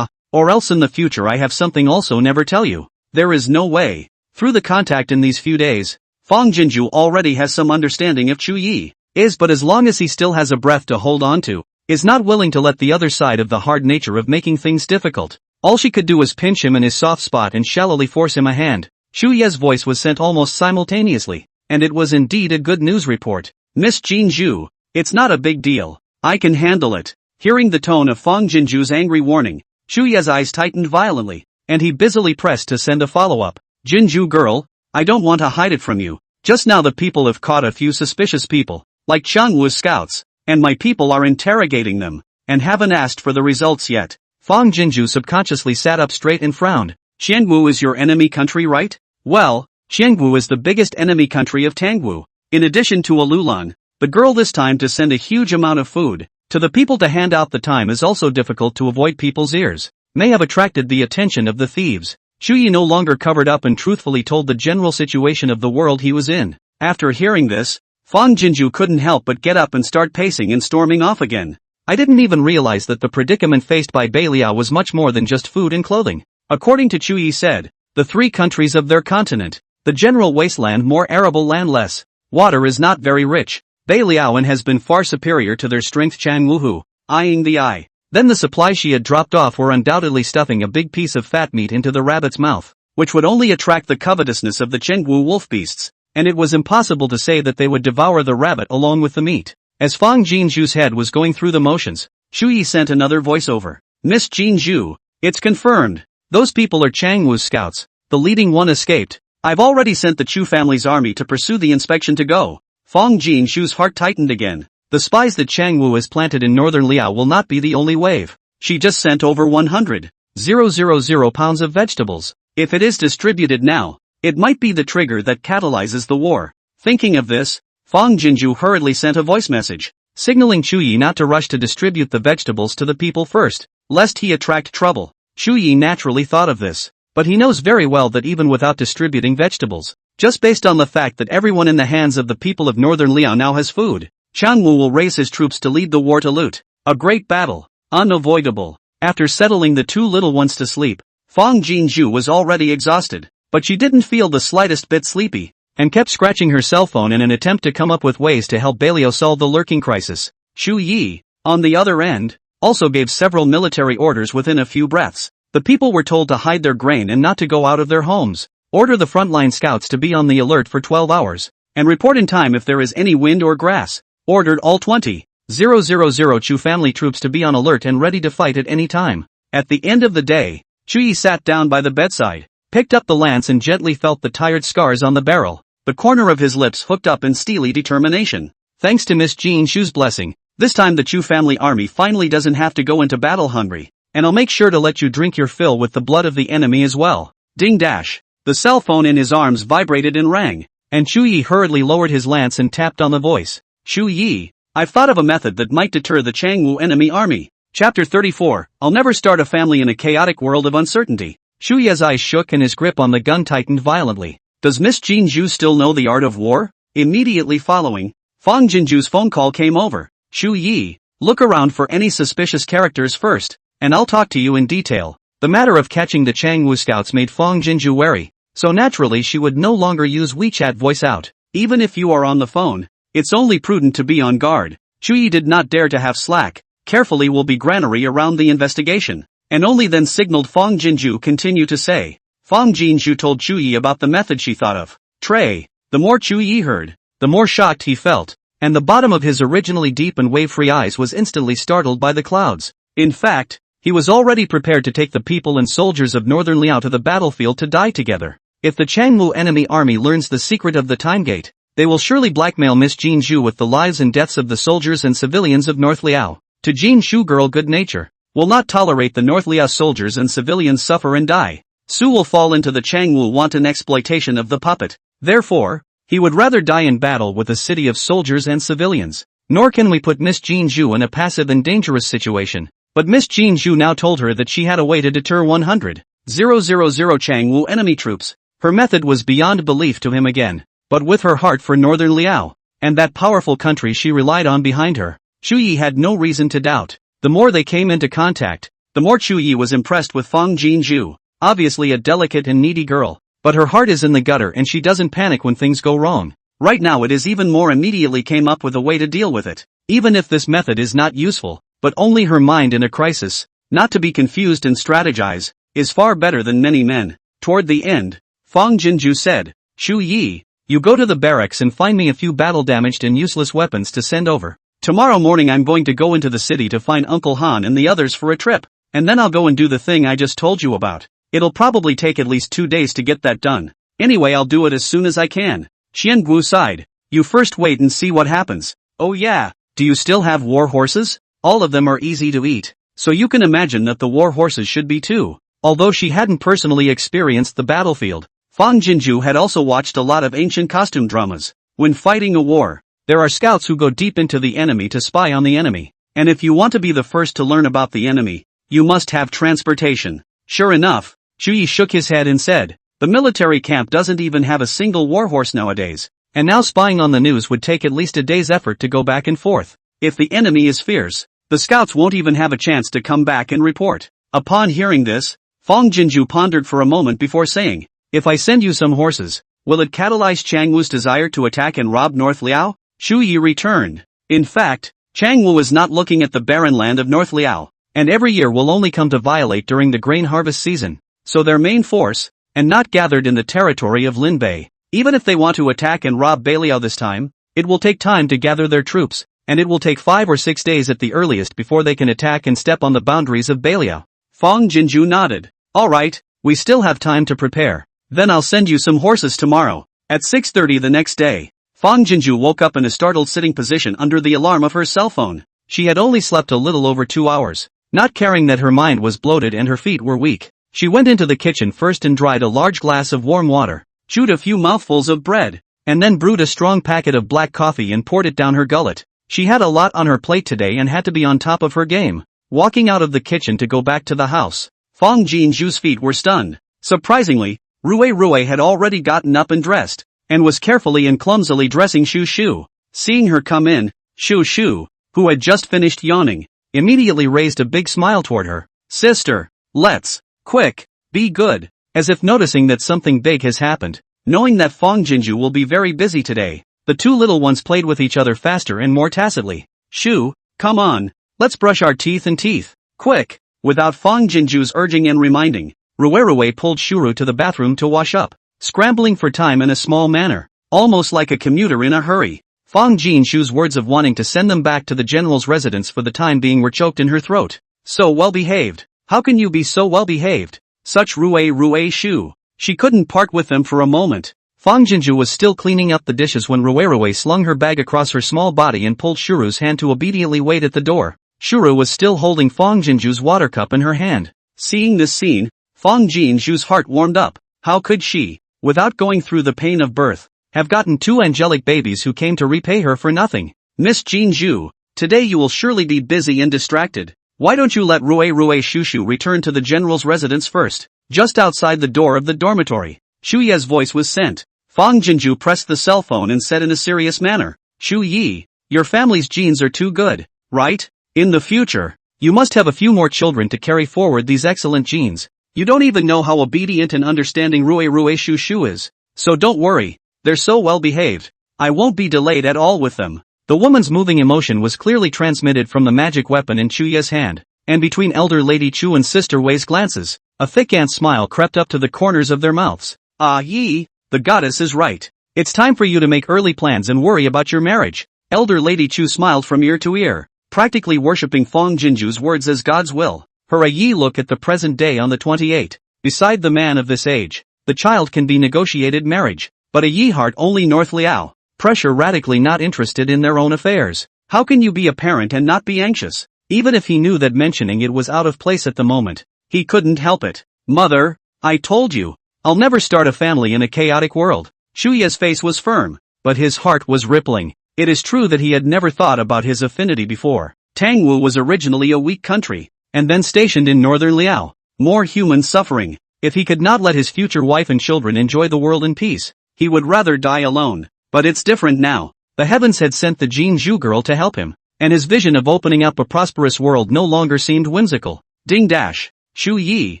or else in the future I have something also never tell you. There is no way. Through the contact in these few days, Fang Jinju already has some understanding of Chu Yi, but as long as he still has a breath to hold on to, is not willing to let the other side of the hard nature of making things difficult. All she could do was pinch him in his soft spot and shallowly force him a hand. Chu Ye's voice was sent almost simultaneously, and it was indeed a good news report. Miss Jinju, it's not a big deal. I can handle it. Hearing the tone of Fang Jinju's angry warning, Chu Ye's eyes tightened violently, and he busily pressed to send a follow-up. Jinju girl, I don't want to hide it from you. Just now the people have caught a few suspicious people, like Changwu's scouts, and my people are interrogating them, and haven't asked for the results yet. Fang Jinju subconsciously sat up straight and frowned. Xiangwu is your enemy country, right? Well, Xiangwu is the biggest enemy country of Tangwu. In addition to Alulan, the girl this time to send a huge amount of food to the people to hand out the time is also difficult to avoid people's ears. May have attracted the attention of the thieves. Chu Yi no longer covered up and truthfully told the general situation of the world he was in. After hearing this, Fang Jinju couldn't help but get up and start pacing and storming off again. I didn't even realize that the predicament faced by Beiliao was much more than just food and clothing. According to Chu Yi said, the three countries of their continent, the general wasteland more arable land less water is not very rich. Beiliao has been far superior to their strength. Chang Wuhu, eyeing the eye. Then the supply she had dropped off were undoubtedly stuffing a big piece of fat meat into the rabbit's mouth, which would only attract the covetousness of the Chengwu wolf beasts, and it was impossible to say that they would devour the rabbit along with the meat. As Fang Jinju's head was going through the motions, Chu Yi sent another voiceover. Miss Jinju, it's confirmed. Those people are Changwu's scouts. The leading one escaped. I've already sent the Chu family's army to pursue the inspection to go. Fang Jinshu's heart tightened again. The spies that Changwu has planted in northern Liao will not be the only wave. She just sent over 100,000 pounds of vegetables. If it is distributed now, it might be the trigger that catalyzes the war. Thinking of this, Fang Jinju hurriedly sent a voice message, signaling Chu Yi not to rush to distribute the vegetables to the people first, lest he attract trouble. Chu Yi naturally thought of this, but he knows very well that even without distributing vegetables, just based on the fact that everyone in the hands of the people of northern Liao now has food, Changwu will raise his troops to lead the war to loot. A great battle. Unavoidable. After settling the two little ones to sleep, Fang Jinju was already exhausted, but she didn't feel the slightest bit sleepy, and kept scratching her cell phone in an attempt to come up with ways to help Beilio solve the lurking crisis. Shu Yi, on the other end, also gave several military orders within a few breaths. The people were told to hide their grain and not to go out of their homes. Order the frontline scouts to be on the alert for 12 hours, and report in time if there is any wind or grass. Ordered all 20,000 Chu family troops to be on alert and ready to fight at any time. At the end of the day, Chu Yi sat down by the bedside, picked up the lance and gently felt the tired scars on the barrel. The corner of his lips hooked up in steely determination. Thanks to Miss Jean Shu's blessing, this time the Chu family army finally doesn't have to go into battle hungry, and I'll make sure to let you drink your fill with the blood of the enemy as well. Ding dash. The cell phone in his arms vibrated and rang, and Chu Yi hurriedly lowered his lance and tapped on the voice. Shu Yi, I've thought of a method that might deter the Changwu enemy army. Chapter 34, I'll never start a family in a chaotic world of uncertainty. Shu Yi's eyes shook and his grip on the gun tightened violently. Does Miss Jean Zhu still know the art of war? Immediately following, Fang Jinju's phone call came over. Shu Yi, look around for any suspicious characters first, and I'll talk to you in detail. The matter of catching the Changwu scouts made Fang Jinju wary, so naturally she would no longer use WeChat voice out. Even if you are on the phone, it's only prudent to be on guard. Chu Yi did not dare to have slack. Carefully will be granary around the investigation, and only then signaled Fang Jinju continue to say. Fang Jinju told Chu Yi about the method she thought of. Trey. The more Chu Yi heard, the more shocked he felt, and the bottom of his originally deep and wave-free eyes was instantly startled by the clouds. In fact, he was already prepared to take the people and soldiers of northern Liao to the battlefield to die together. If the Changwu enemy army learns the secret of the time gate, they will surely blackmail Miss Jean Zhu with the lives and deaths of the soldiers and civilians of North Liao. To Jean Shu girl good nature, will not tolerate the North Liao soldiers and civilians suffer and die. Su will fall into the Changwu wanton exploitation of the puppet. Therefore, he would rather die in battle with a city of soldiers and civilians. Nor can we put Miss Jean Zhu in a passive and dangerous situation. But Miss Jean Zhu now told her that she had a way to deter 100,000 Changwu enemy troops. Her method was beyond belief to him again, but with her heart for northern Liao, and that powerful country she relied on behind her, Chu Yi had no reason to doubt. The more they came into contact, the more Chu Yi was impressed with Fang Jinju, obviously a delicate and needy girl, but her heart is in the gutter and she doesn't panic when things go wrong. Right now it is even more immediately came up with a way to deal with it. Even if this method is not useful, but only her mind in a crisis, not to be confused and strategize, is far better than many men. Toward the end, Fang Jinju said, Shu Yi, you go to the barracks and find me a few battle-damaged and useless weapons to send over. Tomorrow morning I'm going to go into the city to find Uncle Han and the others for a trip, and then I'll go and do the thing I just told you about. It'll probably take at least 2 days to get that done. Anyway, I'll do it as soon as I can. Xian Guo sighed. You first wait and see what happens. Oh yeah, do you still have war horses? All of them are easy to eat, so you can imagine that the war horses should be too. Although she hadn't personally experienced the battlefield, Fang Jinju had also watched a lot of ancient costume dramas. When fighting a war, there are scouts who go deep into the enemy to spy on the enemy. And if you want to be the first to learn about the enemy, you must have transportation. Sure enough, Chu Yi shook his head and said, the military camp doesn't even have a single warhorse nowadays. And now spying on the news would take at least a day's effort to go back and forth. If the enemy is fierce, the scouts won't even have a chance to come back and report. Upon hearing this, Fang Jinju pondered for a moment before saying, if I send you some horses, will it catalyze Changwu's desire to attack and rob North Liao? Chu Yi returned. In fact, Changwu is not looking at the barren land of North Liao, and every year will only come to violate during the grain harvest season. So their main force, and not gathered in the territory of Linbei. Even if they want to attack and rob Beiliao this time, it will take time to gather their troops, and it will take 5 or 6 days at the earliest before they can attack and step on the boundaries of Beiliao. Fang Jinju nodded. Alright, we still have time to prepare. Then I'll send you some horses tomorrow. At 6:30 the next day, Fang Jinju woke up in a startled sitting position under the alarm of her cell phone. She had only slept a little over 2 hours. Not caring that her mind was bloated and her feet were weak, she went into the kitchen first and dried a large glass of warm water, chewed a few mouthfuls of bread, and then brewed a strong packet of black coffee and poured it down her gullet. She had a lot on her plate today and had to be on top of her game. Walking out of the kitchen to go back to the house, Fang Jinju's feet were stunned. Surprisingly, Rui had already gotten up and dressed, and was carefully and clumsily dressing Shu Shu. Seeing her come in, Shu Shu, who had just finished yawning, immediately raised a big smile toward her. Sister, let's, quick, be good, as if noticing that something big has happened. Knowing that Fong Jinju will be very busy today, the two little ones played with each other faster and more tacitly. Shu, come on, let's brush our teeth. Quick! Without Fong Jinju's urging and reminding, Ruerue pulled Shuru to the bathroom to wash up, scrambling for time in a small manner, almost like a commuter in a hurry. Fong Jinshu's words of wanting to send them back to the general's residence for the time being were choked in her throat. So well-behaved. How can you be so well-behaved? Such Rue Shu. She couldn't part with them for a moment. Fong Jinju was still cleaning up the dishes when Ruerue slung her bag across her small body and pulled Shuru's hand to obediently wait at the door. Shuru was still holding Fong Jinju's water cup in her hand. Seeing this scene, Fong Jinju's heart warmed up. How could she, without going through the pain of birth, have gotten two angelic babies who came to repay her for nothing? Miss Jinju, today you will surely be busy and distracted. Why don't you let Rue Shushu return to the general's residence first? Just outside the door of the dormitory, Shu Ye's voice was sent. Fong Jinju pressed the cell phone and said in a serious manner, Shu Yi, your family's genes are too good, right? In the future, you must have a few more children to carry forward these excellent genes. You don't even know how obedient and understanding Rue Shushu is. So don't worry, they're so well behaved. I won't be delayed at all with them. The woman's moving emotion was clearly transmitted from the magic weapon in Chu Ye's hand, and between Elder Lady Chu and Sister Wei's glances, a thick ant smile crept up to the corners of their mouths. Ah Yi, the goddess is right. It's time for you to make early plans and worry about your marriage. Elder Lady Chu smiled from ear to ear, practically worshipping Fong Jinju's words as God's will. Her Yi look at the present day on the 28th. Beside the man of this age, the child can be negotiated marriage, but a Yi heart only North Liao. Pressure radically not interested in their own affairs. How can you be a parent and not be anxious? Even if he knew that mentioning it was out of place at the moment, he couldn't help it. Mother, I told you, I'll never start a family in a chaotic world. Shu Ye's face was firm, but his heart was rippling. It is true that he had never thought about his affinity before. Tangwu was originally a weak country, and then stationed in northern Liao. More human suffering. If he could not let his future wife and children enjoy the world in peace, he would rather die alone. But it's different now. The heavens had sent the Jinju girl to help him, and his vision of opening up a prosperous world no longer seemed whimsical. Ding dash. Shu Yi,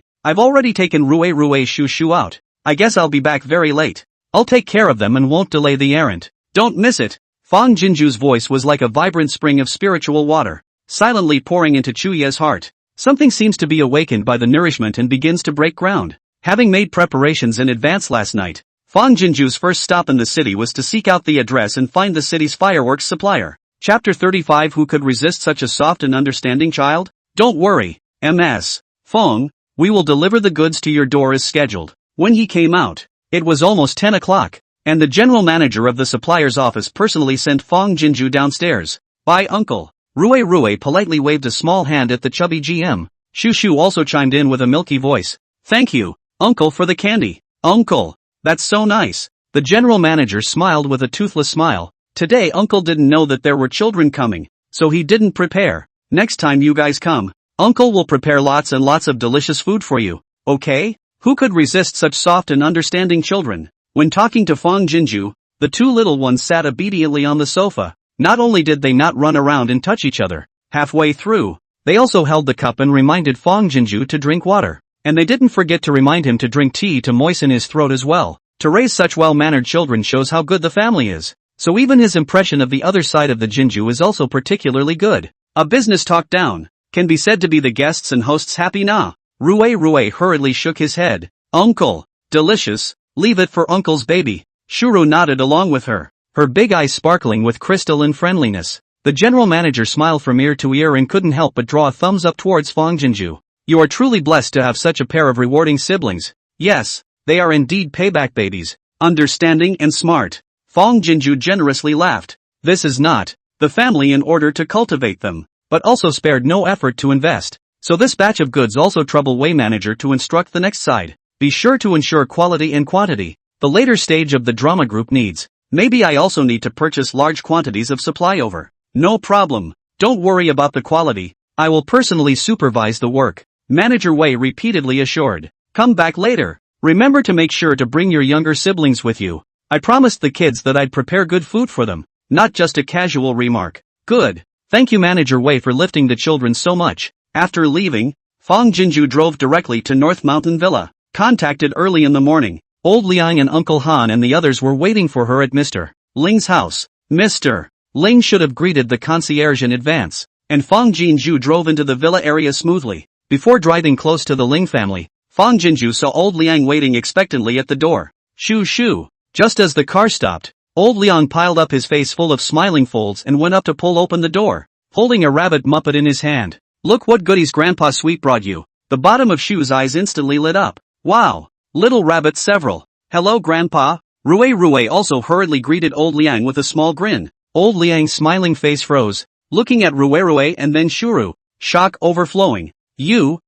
I've already taken Rue Shushu out. I guess I'll be back very late. I'll take care of them and won't delay the errand. Don't miss it. Fong Jinju's voice was like a vibrant spring of spiritual water, silently pouring into Chu Ye's heart. Something seems to be awakened by the nourishment and begins to break ground. Having made preparations in advance last night, Fong Jinju's first stop in the city was to seek out the address and find the city's fireworks supplier. Chapter 35. Who could resist such a soft and understanding child? Don't worry, Ms. Fong, we will deliver the goods to your door as scheduled. When he came out, it was almost 10 o'clock, and the general manager of the supplier's office personally sent Fong Jinju downstairs. Bye uncle. Rue politely waved a small hand at the chubby GM. Shushu also chimed in with a milky voice. Thank you, uncle, for the candy. Uncle. That's so nice. The general manager smiled with a toothless smile. Today uncle didn't know that there were children coming, so he didn't prepare. Next time you guys come, uncle will prepare lots and lots of delicious food for you, okay? Who could resist such soft and understanding children? When talking to Fong Jinju, the two little ones sat obediently on the sofa. Not only did they not run around and touch each other, halfway through, they also held the cup and reminded Fong Jinju to drink water. And they didn't forget to remind him to drink tea to moisten his throat as well. To raise such well-mannered children shows how good the family is. So even his impression of the other side of the Jinju is also particularly good. A business talk down can be said to be the guests and hosts happy na. Rue hurriedly shook his head. Uncle, delicious, leave it for uncle's baby. Shuru nodded along with her, her big eyes sparkling with crystal and friendliness. The general manager smiled from ear to ear and couldn't help but draw a thumbs up towards Fong Jinju. You are truly blessed to have such a pair of rewarding siblings. Yes, they are indeed payback babies, understanding and smart. Fong Jinju generously laughed. This is not the family in order to cultivate them, but also spared no effort to invest. So this batch of goods also trouble Wei manager to instruct the next side. Be sure to ensure quality and quantity. The later stage of the drama group needs. Maybe I also need to purchase large quantities of supply over. No problem. Don't worry about the quality. I will personally supervise the work. Manager Wei repeatedly assured. Come back later. Remember to make sure to bring your younger siblings with you. I promised the kids that I'd prepare good food for them, not just a casual remark. Good. Thank you Manager Wei for lifting the children so much. After leaving, Fang Jinju drove directly to North Mountain Villa. Contacted early in the morning, old Liang and Uncle Han and the others were waiting for her at Mr. Ling's house. Mr. Ling should have greeted the concierge in advance, and Fang Jinju drove into the villa area smoothly. Before driving close to the Ling family, Fang Jinju saw old Liang waiting expectantly at the door. Shoo shoo. Just as the car stopped, old Liang piled up his face full of smiling folds and went up to pull open the door, holding a rabbit muppet in his hand. Look what goodies Grandpa Sweet brought you. The bottom of Shu's eyes instantly lit up. Wow. Little rabbit several. Hello Grandpa. Rui also hurriedly greeted old Liang with a small grin. Old Liang's smiling face froze, looking at Rui and then Shuru, shock overflowing. You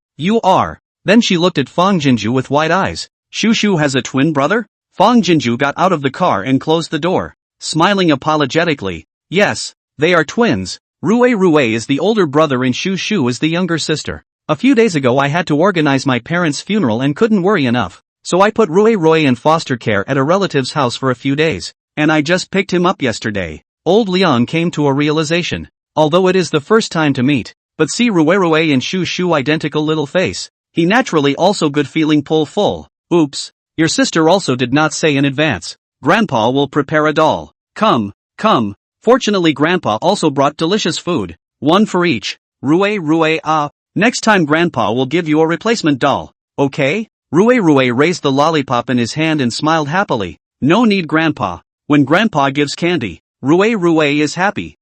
are. Then she looked at Fang Jinju with wide eyes. Shu has a twin brother? Fang Jinju got out of the car and closed the door, smiling apologetically. Yes, they are twins. Rui is the older brother and Shu is the younger sister. A few days ago I had to organize my parents' funeral and couldn't worry enough, so I put Rui in foster care at a relative's house for a few days, and I just picked him up yesterday. Old Liang came to a realization. Although it is the first time to meet, but see Rui and Shu identical little face, he naturally also good feeling pull full. Oops, your sister also did not say in advance. Grandpa will prepare a doll. Come. Fortunately Grandpa also brought delicious food, one for each. Rui next time Grandpa will give you a replacement doll, okay? Rui raised the lollipop in his hand and smiled happily. No need Grandpa. When Grandpa gives candy, Rui is happy.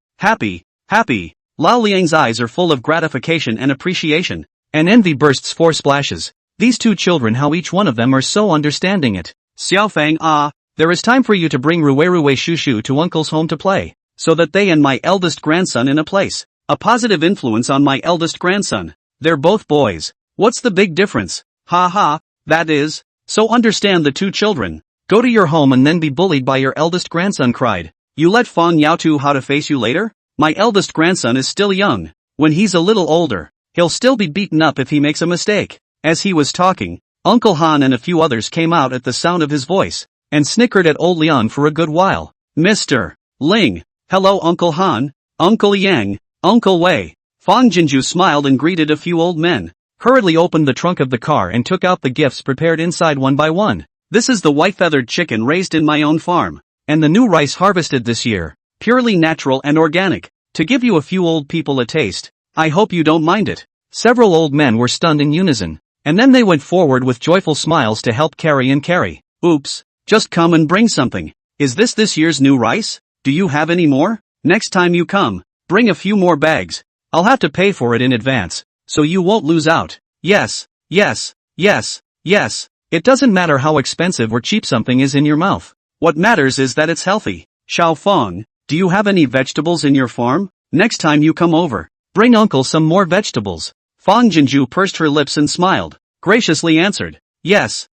Lao Liang's eyes are full of gratification and appreciation, and envy bursts four splashes. These two children, how each one of them are so understanding it. Xiaofang, there is time for you to bring Rui Shu to Uncle's home to play, so that they and my eldest grandson in a place. A positive influence on my eldest grandson. They're both boys. What's the big difference? That is. So understand the two children. Go to your home and then be bullied by your eldest grandson cried. You let Fang Yao to how to face you later? My eldest grandson is still young. When he's a little older, he'll still be beaten up if he makes a mistake. As he was talking, Uncle Han and a few others came out at the sound of his voice, and snickered at old Liang for a good while. Mr. Ling. Hello Uncle Han, Uncle Yang, Uncle Wei. Fang Jinju smiled and greeted a few old men, hurriedly opened the trunk of the car and took out the gifts prepared inside one by one. This is the white-feathered chicken raised in my own farm, and the new rice harvested this year, purely natural and organic, to give you a few old people a taste. I hope you don't mind it. Several old men were stunned in unison, and then they went forward with joyful smiles to help carry. Oops, just come and bring something. Is this year's new rice? Do you have any more? Next time you come, bring a few more bags. I'll have to pay for it in advance, so you won't lose out. Yes. It doesn't matter how expensive or cheap something is in your mouth. What matters is that it's healthy. Xiao Fang, do you have any vegetables in your farm? Next time you come over, bring Uncle some more vegetables. Fang Jinju pursed her lips and smiled, graciously answered. Yes.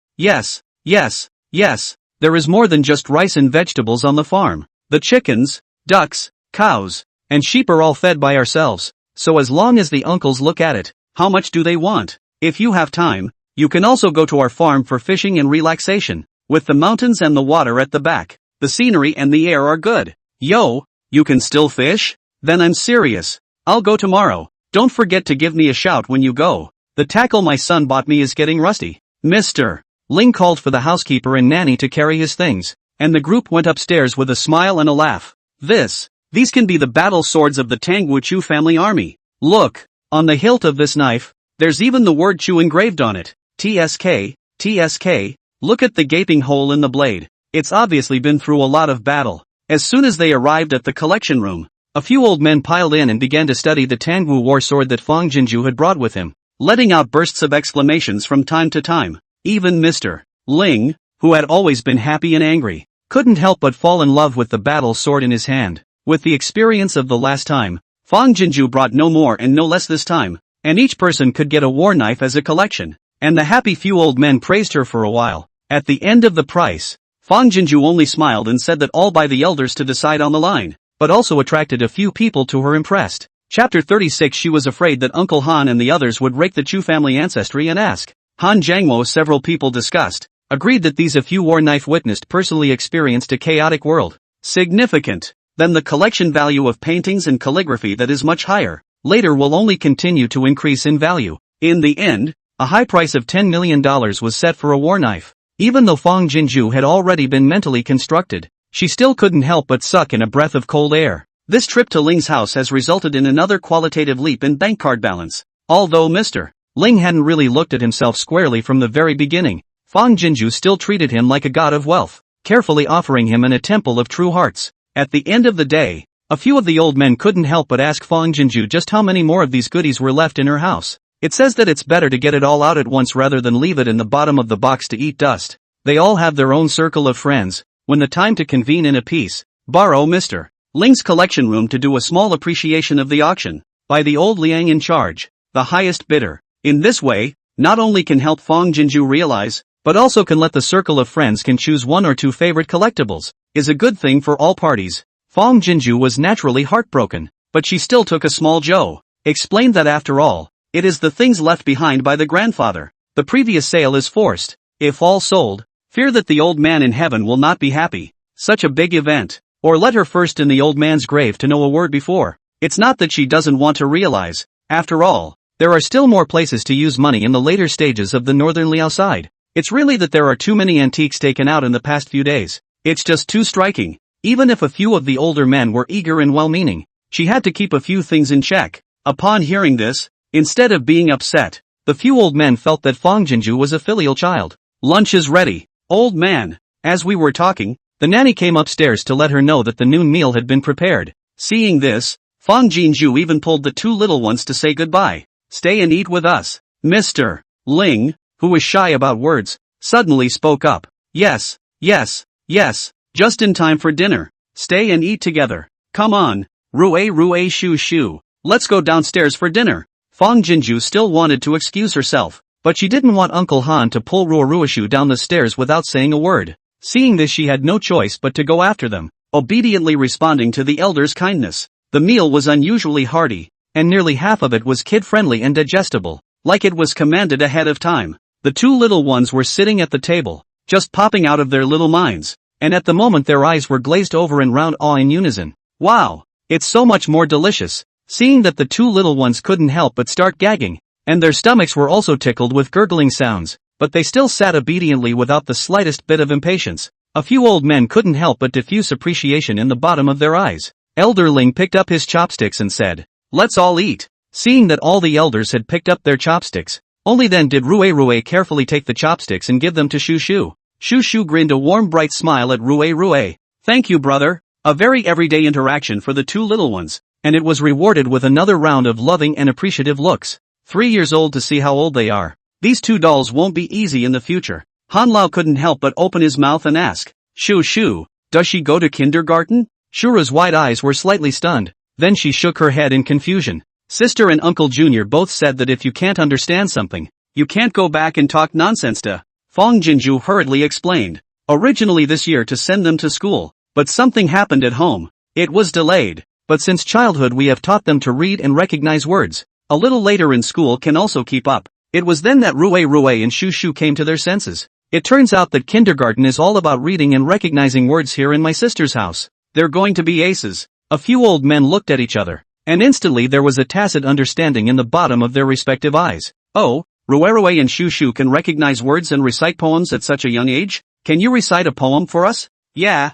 There is more than just rice and vegetables on the farm. The chickens, ducks, cows, and sheep are all fed by ourselves, so as long as the uncles look at it, how much do they want? If you have time, you can also go to our farm for fishing and relaxation, with the mountains and the water at the back. The scenery and the air are good. Yo, you can still fish? Then I'm serious. I'll go tomorrow. Don't forget to give me a shout when you go. The tackle my son bought me is getting rusty. Mr. Ling called for the housekeeper and nanny to carry his things, and the group went upstairs with a smile and a laugh. These can be the battle swords of the Tangwu Chu family army. Look, on the hilt of this knife, there's even the word Chu engraved on it. TSK, look at the gaping hole in the blade. It's obviously been through a lot of battle. As soon as they arrived at the collection room, a few old men piled in and began to study the Tangwu war sword that Fang Jinju had brought with him, letting out bursts of exclamations from time to time. Even Mr. Ling, who had always been happy and angry, couldn't help but fall in love with the battle sword in his hand. With the experience of the last time, Fang Jinju brought no more and no less this time, and each person could get a war knife as a collection, and the happy few old men praised her for a while. At the end of the price, Fang Jinju only smiled and said that all by the elders to decide on the line, but also attracted a few people to her impressed. Chapter 36. She was afraid that Uncle Han and the others would rake the Chu family ancestry and ask. Han Jiangmo. Several people discussed, agreed that these a few war knife witnessed personally experienced a chaotic world. Significant. then the collection value of paintings and calligraphy that is much higher, later will only continue to increase in value. In the end, a high price of $10 million was set for a war knife. Even though Fang Jinju had already been mentally constructed, she still couldn't help but suck in a breath of cold air. This trip to Ling's house has resulted in another qualitative leap in bank card balance. Although Mr. Ling hadn't really looked at himself squarely from the very beginning, Fang Jinju still treated him like a god of wealth, carefully offering him a temple of true hearts. At the end of the day, a few of the old men couldn't help but ask Fang Jinju just how many more of these goodies were left in her house. It says that it's better to get it all out at once rather than leave it in the bottom of the box to eat dust. They all have their own circle of friends. When the time to convene in a peace, borrow Mr. Ling's collection room to do a small appreciation of the auction, by the old Liang in charge, the highest bidder. In this way, not only can help Fang Jinju realize, but also can let the circle of friends can choose one or two favorite collectibles, is a good thing for all parties. Fang Jinju was naturally heartbroken, but she still took a small Joe. Explained that after all, it is the things left behind by the grandfather. The previous sale is forced. If all sold, fear that the old man in heaven will not be happy. Such a big event. Or let her first in the old man's grave to know a word before. It's not that she doesn't want to realize. After all, there are still more places to use money in the later stages of the northern Liao side. It's really that there are too many antiques taken out in the past few days. It's just too striking. Even if a few of the older men were eager and well-meaning, she had to keep a few things in check. Upon hearing this, instead of being upset, the few old men felt that Fang Jinju was a filial child. Lunch is ready, old man. As we were talking, the nanny came upstairs to let her know that the noon meal had been prepared. Seeing this, Fang Jinju even pulled the two little ones to say goodbye. Stay and eat with us. Mr. Ling, who was shy about words, suddenly spoke up. Yes, just in time for dinner. Stay and eat together. Come on, Rue shoo. Let's go downstairs for dinner. Fang Jinju still wanted to excuse herself, but she didn't want Uncle Han to pull Ruoshu down the stairs without saying a word. Seeing this, she had no choice but to go after them, obediently responding to the elder's kindness. The meal was unusually hearty, and nearly half of it was kid-friendly and digestible, like it was commanded ahead of time. The two little ones were sitting at the table, just popping out of their little minds, and at the moment their eyes were glazed over in round awe in unison. Wow! It's so much more delicious. Seeing that the two little ones couldn't help but start gagging, and their stomachs were also tickled with gurgling sounds, but they still sat obediently without the slightest bit of impatience. A few old men couldn't help but diffuse appreciation in the bottom of their eyes. Elder Ling picked up his chopsticks and said, "Let's all eat." Seeing that all the elders had picked up their chopsticks, only then did Rue carefully take the chopsticks and give them to Shushu. Shushu grinned a warm bright smile at Rue. "Thank you, brother." A very everyday interaction for the two little ones, and it was rewarded with another round of loving and appreciative looks. 3 years old to see how old they are. These two dolls won't be easy in the future. Han Lao couldn't help but open his mouth and ask, Shu, does she go to kindergarten? Shura's wide eyes were slightly stunned, then she shook her head in confusion. Sister and Uncle Junior both said that if you can't understand something, you can't go back and talk nonsense to. Fang Jinju hurriedly explained. Originally this year to send them to school, but something happened at home. It was delayed, but since childhood we have taught them to read and recognize words. A little later in school can also keep up. It was then that Rue and Shushu came to their senses. It turns out that kindergarten is all about reading and recognizing words here in my sister's house. They're going to be aces. A few old men looked at each other, and instantly there was a tacit understanding in the bottom of their respective eyes. Oh, Rue and Shushu can recognize words and recite poems at such a young age? Can you recite a poem for us? Yeah,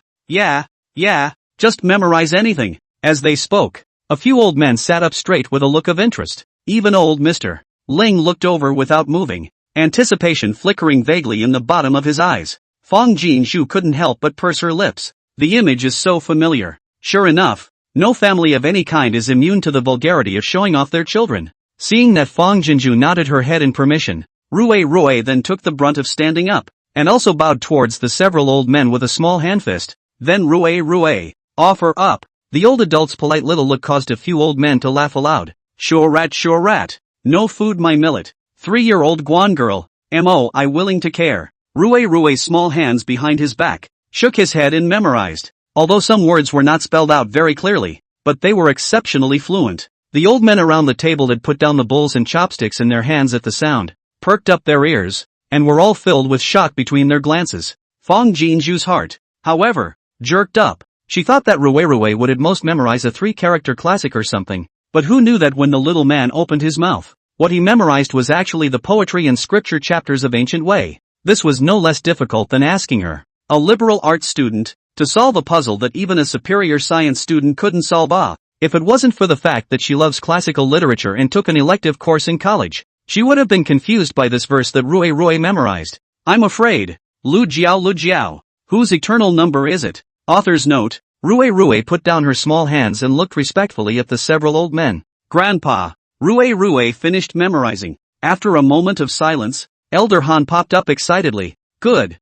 just memorize anything. As they spoke, a few old men sat up straight with a look of interest. Even old Mr. Ling looked over without moving, anticipation flickering vaguely in the bottom of his eyes. Fang Jinju couldn't help but purse her lips. The image is so familiar. Sure enough, no family of any kind is immune to the vulgarity of showing off their children. Seeing that Fang Jinju nodded her head in permission, Rue then took the brunt of standing up, and also bowed towards the several old men with a small handfist. Then Rue, offer up. The old adult's polite little look caused a few old men to laugh aloud. Sure rat. No food my millet. 3-year-old Guan girl. I willing to care. Rue's small hands behind his back, shook his head and memorized. Although some words were not spelled out very clearly, but they were exceptionally fluent. The old men around the table had put down the bowls and chopsticks in their hands at the sound, perked up their ears, and were all filled with shock between their glances. Fang Jinju's heart, however, jerked up. She thought that Rue would at most memorize a 3-character classic or something, but who knew that when the little man opened his mouth, what he memorized was actually the poetry and scripture chapters of ancient Wei. This was no less difficult than asking her, a liberal arts student, to solve a puzzle that even a superior science student couldn't solve. If it wasn't for the fact that she loves classical literature and took an elective course in college, she would have been confused by this verse that Rue memorized. I'm afraid. Lu Jiao. Whose eternal number is it? Author's note, Rue put down her small hands and looked respectfully at the several old men. Grandpa. Rue finished memorizing. After a moment of silence, Elder Han popped up excitedly. Good.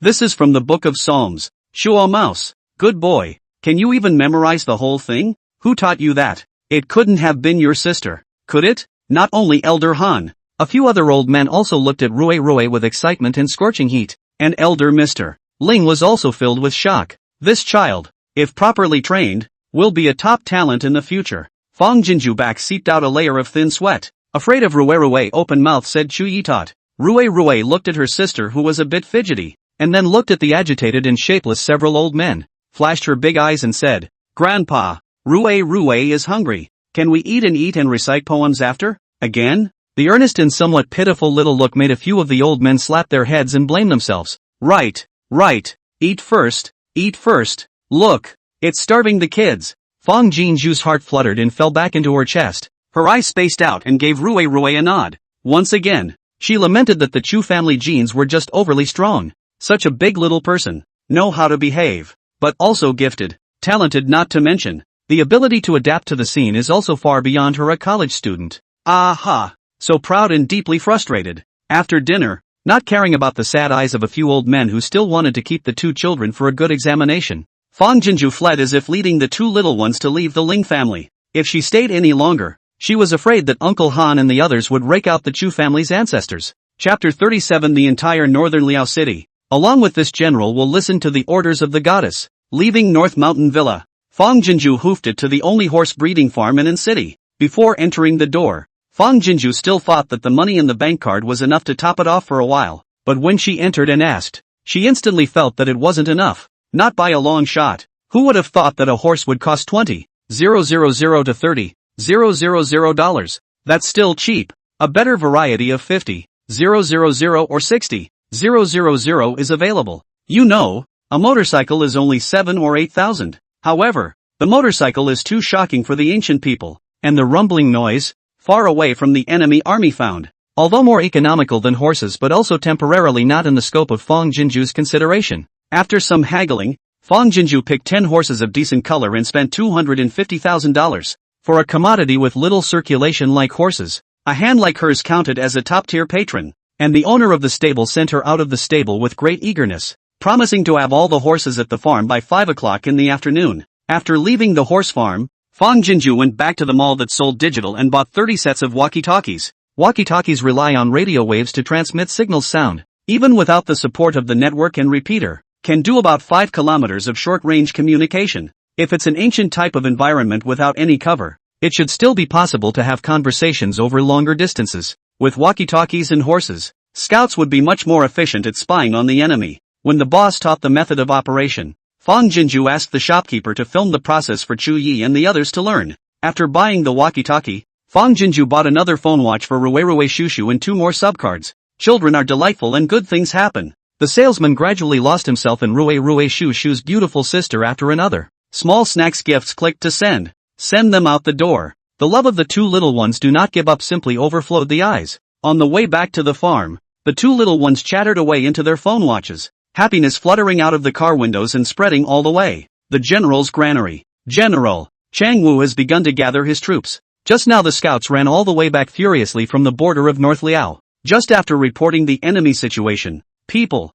This is from the Book of Psalms. Shuo Mouse. Good boy. Can you even memorize the whole thing? Who taught you that? It couldn't have been your sister, could it? Not only Elder Han. A few other old men also looked at Rue with excitement and scorching heat, and Elder Mr. Ling was also filled with shock. This child, if properly trained, will be a top talent in the future. Fong Jinju back seeped out a layer of thin sweat. Afraid of Rue, open mouth said Chu Yitot. Rue looked at her sister who was a bit fidgety, and then looked at the agitated and shapeless several old men, flashed her big eyes and said, Grandpa, Rue is hungry. Can we eat and recite poems after? Again? The earnest and somewhat pitiful little look made a few of the old men slap their heads and blame themselves. Right. Eat first. Look, it's starving the kids. Fong Jinju's heart fluttered and fell back into her chest. Her eyes spaced out and gave Rue a nod. Once again, she lamented that the Chu family genes were just overly strong. Such a big little person. Know how to behave. But also gifted. Talented not to mention. The ability to adapt to the scene is also far beyond her, a college student. Aha! So proud and deeply frustrated. After dinner, not caring about the sad eyes of a few old men who still wanted to keep the two children for a good examination, Fong Jinju fled as if leading the two little ones to leave the Ling family. If she stayed any longer, she was afraid that Uncle Han and the others would rake out the Chu family's ancestors. Chapter 37. The entire northern Liao city, along with this general, will listen to the orders of the goddess. Leaving North Mountain Villa, Fong Jinju hoofed it to the only horse breeding farm in city. Before entering the door, Fong Jinju still thought that the money in the bank card was enough to top it off for a while, but when she entered and asked, she instantly felt that it wasn't enough. Not by a long shot. Who would have thought that a horse would cost $20,000 to $30,000? That's still cheap. A better variety of $50,000 or $60,000 is available. You know, a motorcycle is only $7,000 or $8,000. However, the motorcycle is too shocking for the ancient people, and the rumbling noise, far away from the enemy army found, although more economical than horses but also temporarily not in the scope of Fong Jinju's consideration. After some haggling, Fong Jinju picked 10 horses of decent color and spent $250,000. For a commodity with little circulation like horses, a hand like hers counted as a top-tier patron, and the owner of the stable sent her out of the stable with great eagerness, promising to have all the horses at the farm by 5 o'clock in the afternoon. After leaving the horse farm, Fong Jinju went back to the mall that sold digital and bought 30 sets of walkie-talkies. Walkie-talkies rely on radio waves to transmit signals. Sound, even without the support of the network and repeater, can do about 5 kilometers of short-range communication. If it's an ancient type of environment without any cover, it should still be possible to have conversations over longer distances. With walkie-talkies and horses, scouts would be much more efficient at spying on the enemy. When the boss taught the method of operation, Fong Jinju asked the shopkeeper to film the process for Chu Yi and the others to learn. After buying the walkie-talkie, Fong Jinju bought another phone watch for Rue Shushu and 2 more subcards. Children are delightful and good things happen. The salesman gradually lost himself in Rue Shushu's beautiful sister after another. Small snacks gifts clicked to send. Send them out the door. The love of the two little ones do not give up simply overflowed the eyes. On the way back to the farm, the two little ones chattered away into their phone watches. Happiness fluttering out of the car windows and spreading all the way. The general's granary. General Chang Wu has begun to gather his troops. Just now the scouts ran all the way back furiously from the border of North Liao. Just after reporting the enemy situation, People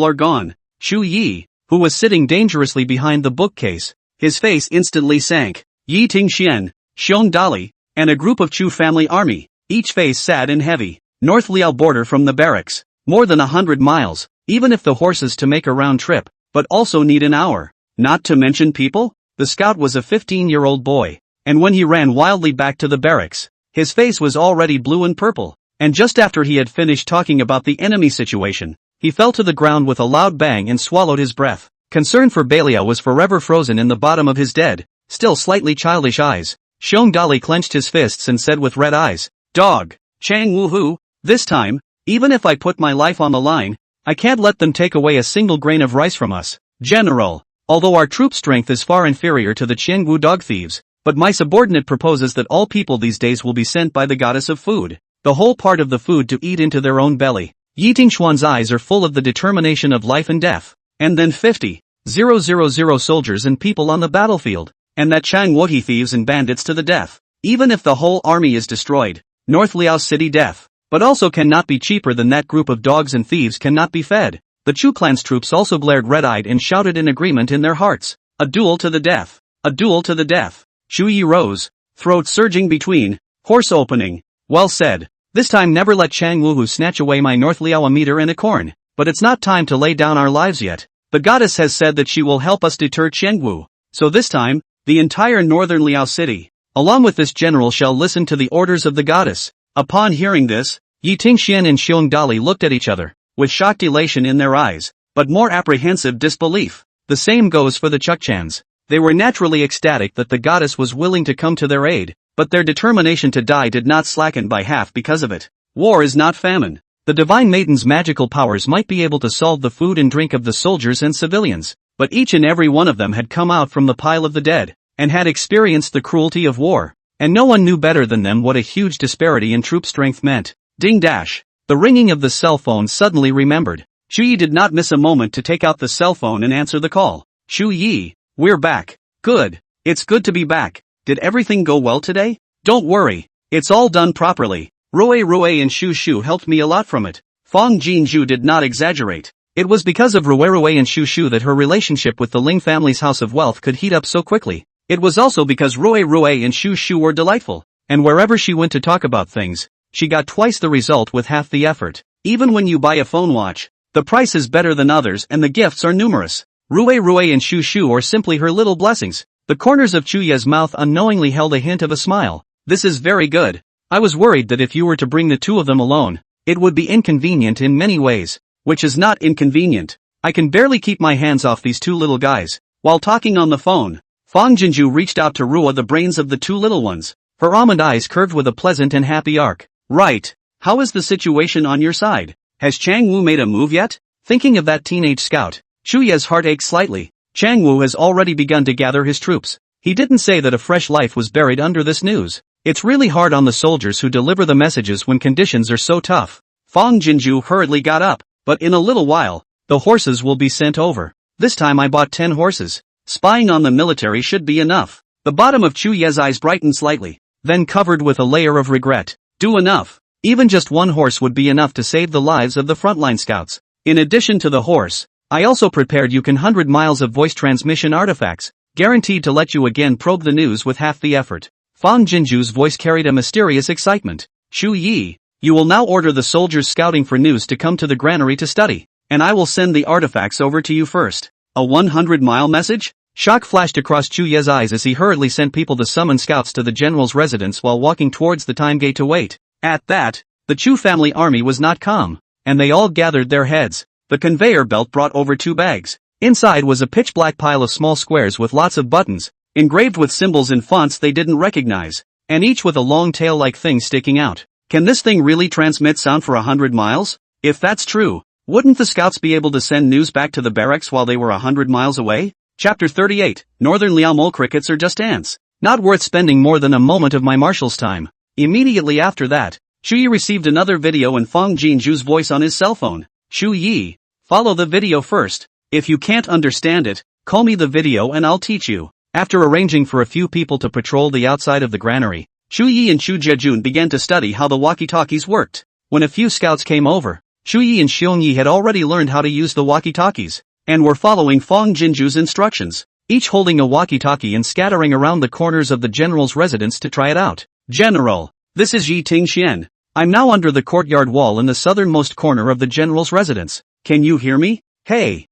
are gone. Chu Yi, who was sitting dangerously behind the bookcase, his face instantly sank. Yi Tingxian, Xiong Dali, and a group of Chu family army, each face sad and heavy. North Liao border from the barracks, more than 100 miles, even if the horses to make a round trip, but also need an hour. Not to mention people? The scout was a 15-year-old boy, and when he ran wildly back to the barracks, his face was already blue and purple, and just after he had finished talking about the enemy situation, he fell to the ground with a loud bang and swallowed his breath. Concern for Bailia was forever frozen in the bottom of his dead, still slightly childish eyes. Xiong Dali clenched his fists and said with red eyes, "Dog, Chang Wu-hu, this time, even if I put my life on the line, I can't let them take away a single grain of rice from us. General, although our troop strength is far inferior to the Qiangu dog thieves, but my subordinate proposes that all people these days will be sent by the goddess of food, the whole part of the food to eat into their own belly." Yi Tingshuan's eyes are full of the determination of life and death. And then 50,000 soldiers and people on the battlefield, and that Chang Wohi thieves and bandits to the death. Even if the whole army is destroyed, North Liao City death, but also cannot be cheaper than that group of dogs and thieves cannot be fed. The Chu clan's troops also glared red-eyed and shouted in agreement in their hearts, "A duel to the death! A duel to the death!" Shu Yi rose, throat surging between, horse opening. "Well said. This time never let Chang Wuhu snatch away my North Liao a meter and a corn, but it's not time to lay down our lives yet. The goddess has said that she will help us deter Chengwu. So this time, the entire northern Liao city, along with this general shall listen to the orders of the goddess." Upon hearing this, Yi Tingxian and Xiong Dali looked at each other, with shocked elation in their eyes, but more apprehensive disbelief. The same goes for the Chukchans. They were naturally ecstatic that the goddess was willing to come to their aid, but their determination to die did not slacken by half because of it. War is not famine. The Divine Maiden's magical powers might be able to solve the food and drink of the soldiers and civilians, but each and every one of them had come out from the pile of the dead, and had experienced the cruelty of war, and no one knew better than them what a huge disparity in troop strength meant. Ding dash. The ringing of the cell phone suddenly remembered. Shu Yi did not miss a moment to take out the cell phone and answer the call. "Shu Yi, we're back." "Good. It's good to be back. Did everything go well today?" "Don't worry. It's all done properly. Rue and Shu Shu helped me a lot from it." Fong Jinju did not exaggerate. It was because of Rue and Shu Shu that her relationship with the Ling family's House of Wealth could heat up so quickly. It was also because Rue and Shu Shu were delightful, and wherever she went to talk about things, she got twice the result with half the effort. Even when you buy a phone watch, the price is better than others and the gifts are numerous. Rue and Shu Shu are simply her little blessings. The corners of Chuya's mouth unknowingly held a hint of a smile. "This is very good. I was worried that if you were to bring the two of them alone, it would be inconvenient in many ways, which is not inconvenient. I can barely keep my hands off these two little guys." While talking on the phone, Fong Jinju reached out to Rua, the brains of the two little ones. Her almond eyes curved with a pleasant and happy arc. "Right. How is the situation on your side? Has Chang Wu made a move yet?" Thinking of that teenage scout, Chuya's heart ached slightly. Chang Wu has already begun to gather his troops. He didn't say that a fresh life was buried under this news. It's really hard on the soldiers who deliver the messages when conditions are so tough. Fong Jinju hurriedly got up, "But in a little while, the horses will be sent over. This time I bought 10 horses. Spying on the military should be enough." The bottom of Chuya's eyes brightened slightly, then covered with a layer of regret. "Do enough. Even just one horse would be enough to save the lives of the frontline scouts. In addition to the horse, I also prepared you 100 miles of voice transmission artifacts, guaranteed to let you again probe the news with half the effort." Fong Jinju's voice carried a mysterious excitement. "Shu Yi, you will now order the soldiers scouting for news to come to the granary to study, and I will send the artifacts over to you first." A 100-mile message? Shock flashed across Chuya's eyes as he hurriedly sent people to summon scouts to the general's residence while walking towards the time gate to wait. At that, the Chu family army was not calm, and they all gathered their heads. The conveyor belt brought over 2 bags. Inside was a pitch-black pile of small squares with lots of buttons, engraved with symbols in fonts they didn't recognize, and each with a long tail-like thing sticking out. Can this thing really transmit sound for 100 miles? If that's true, wouldn't the scouts be able to send news back to the barracks while they were 100 miles away? Chapter 38, Northern Liao Mole crickets are just ants. Not worth spending more than a moment of my marshal's time. Immediately after that, Shu Yi received another video and Fong Jinju's voice on his cell phone. "Shu Yi, follow the video first. If you can't understand it, call me the video and I'll teach you." After arranging for a few people to patrol the outside of the granary, Shu Yi and Shu Jiajun began to study how the walkie-talkies worked. When a few scouts came over, Shu Yi and Xiong Yi had already learned how to use the walkie-talkies, and were following Fong Jinju's instructions, each holding a walkie-talkie and scattering around the corners of the general's residence to try it out. "General, this is Yi Tingxian. I'm now under the courtyard wall in the southernmost corner of the general's residence. Can you hear me? Hey,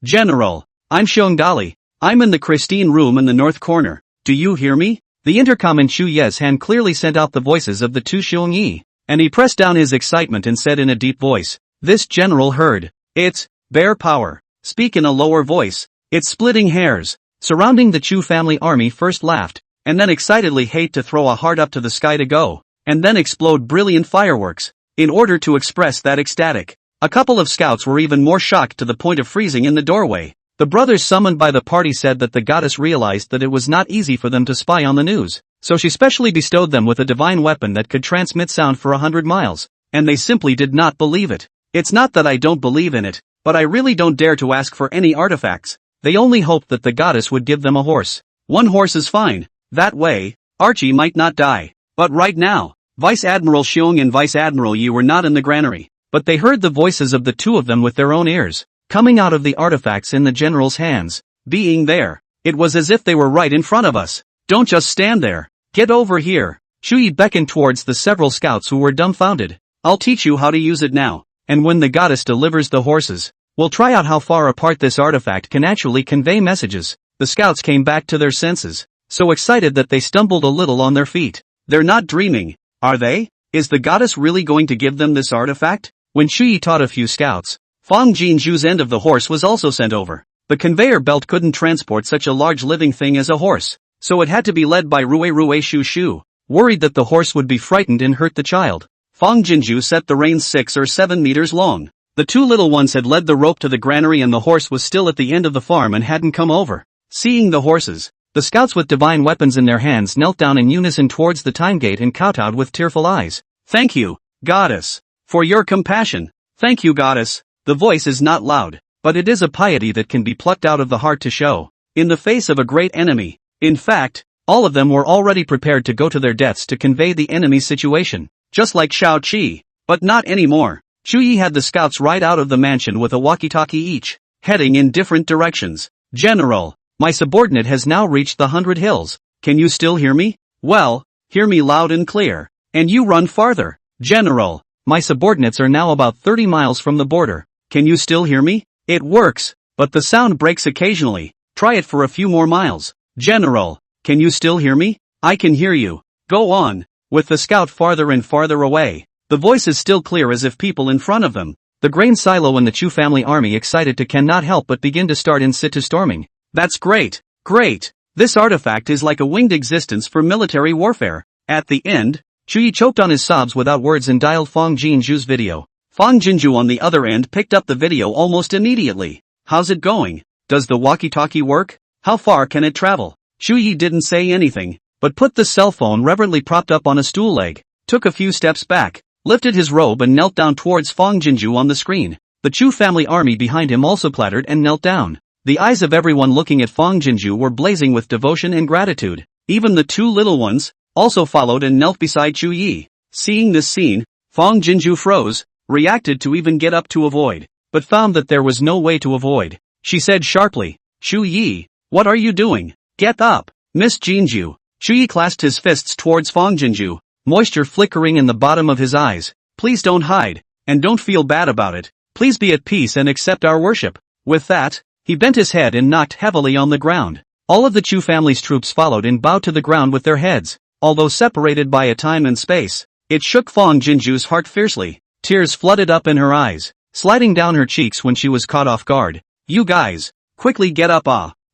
General, I'm Xiong Dali. I'm in the Christine room in the north corner. Do you hear me?" The intercom in Chu Ye's hand clearly sent out the voices of the two Xiong Yi, and he pressed down his excitement and said in a deep voice, "This general heard. It's bear power. speak in a lower voice. It's splitting hairs. Surrounding the Chu family army first laughed, and then excitedly hate to throw a heart up to the sky to go, and then explode brilliant fireworks, in order to express that ecstatic. A couple of scouts were even more shocked to the point of freezing in the doorway. The brothers summoned by the party said that the goddess realized that it was not easy for them to spy on the news, so she specially bestowed them with a divine weapon that could transmit sound for 100 miles, and they simply did not believe it. It's not that I don't believe in it, but I really don't dare to ask for any artifacts. They only hoped that the goddess would give them a horse. One horse is fine. That way, Archie might not die. But right now, Vice Admiral Xiong and Vice Admiral Yi were not in the granary, but they heard the voices of the two of them with their own ears, coming out of the artifacts in the general's hands. Being there, it was as if they were right in front of us. Don't just stand there. Get over here. Shui beckoned towards the several scouts who were dumbfounded. I'll teach you how to use it now, and when the goddess delivers the horses, we'll try out how far apart this artifact can actually convey messages. The scouts came back to their senses, so excited that they stumbled a little on their feet. They're not dreaming, are they? Is the goddess really going to give them this artifact? When Shui taught a few scouts, Fang Jinju's end of the horse was also sent over. The conveyor belt couldn't transport such a large living thing as a horse, so it had to be led by Rue Shu Shu. Worried that the horse would be frightened and hurt the child, Fang Jinju set the reins 6 or 7 meters long. The two little ones had led the rope to the granary and the horse was still at the end of the farm and hadn't come over. Seeing the horses, the scouts with divine weapons in their hands knelt down in unison towards the time gate and kowtowed with tearful eyes. Thank you, goddess, for your compassion. Thank you, goddess. The voice is not loud, but it is a piety that can be plucked out of the heart to show, in the face of a great enemy. In fact, all of them were already prepared to go to their deaths to convey the enemy's situation, just like Shao Qi, but not anymore. Chu Yi had the scouts ride out of the mansion with a walkie-talkie each, heading in different directions. General, my subordinate has now reached the 100 Hills. Can you still hear me? Well, hear me loud and clear. And you run farther. General, my subordinates are now about 30 miles from the border. Can you still hear me? It works, but the sound breaks occasionally. Try it for a few more miles. General, can you still hear me? I can hear you. Go on. With the scout farther and farther away, the voice is still clear as if people in front of them. The grain silo and the Chu family army excited to cannot help but begin to start in situ storming. That's great. Great. This artifact is like a winged existence for military warfare. At the end, Chu Yi choked on his sobs without words and dialed Fang Jinju's video. Fang Jinju on the other end picked up the video almost immediately. How's it going? Does the walkie-talkie work? How far can it travel? Chu Yi didn't say anything, but put the cell phone reverently propped up on a stool leg, took a few steps back, lifted his robe and knelt down towards Fang Jinju on the screen. The Chu family army behind him also clattered and knelt down. The eyes of everyone looking at Fang Jinju were blazing with devotion and gratitude. Even the two little ones also followed and knelt beside Chu Yi. Seeing this scene, Fang Jinju froze, reacted to even get up to avoid, but found that there was no way to avoid. She said sharply, Chu Yi, what are you doing? Get up, Miss Jinju. Chu Yi clasped his fists towards Fang Jinju, moisture flickering in the bottom of his eyes. Please don't hide, and don't feel bad about it. Please be at peace and accept our worship. With that, he bent his head and knocked heavily on the ground. All of the Chu family's troops followed and bowed to the ground with their heads. Although separated by a time and space, it shook Fang Jinju's heart fiercely. Tears flooded up in her eyes, sliding down her cheeks when she was caught off guard. You guys, quickly get up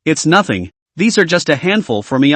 It's nothing, these are just a handful for me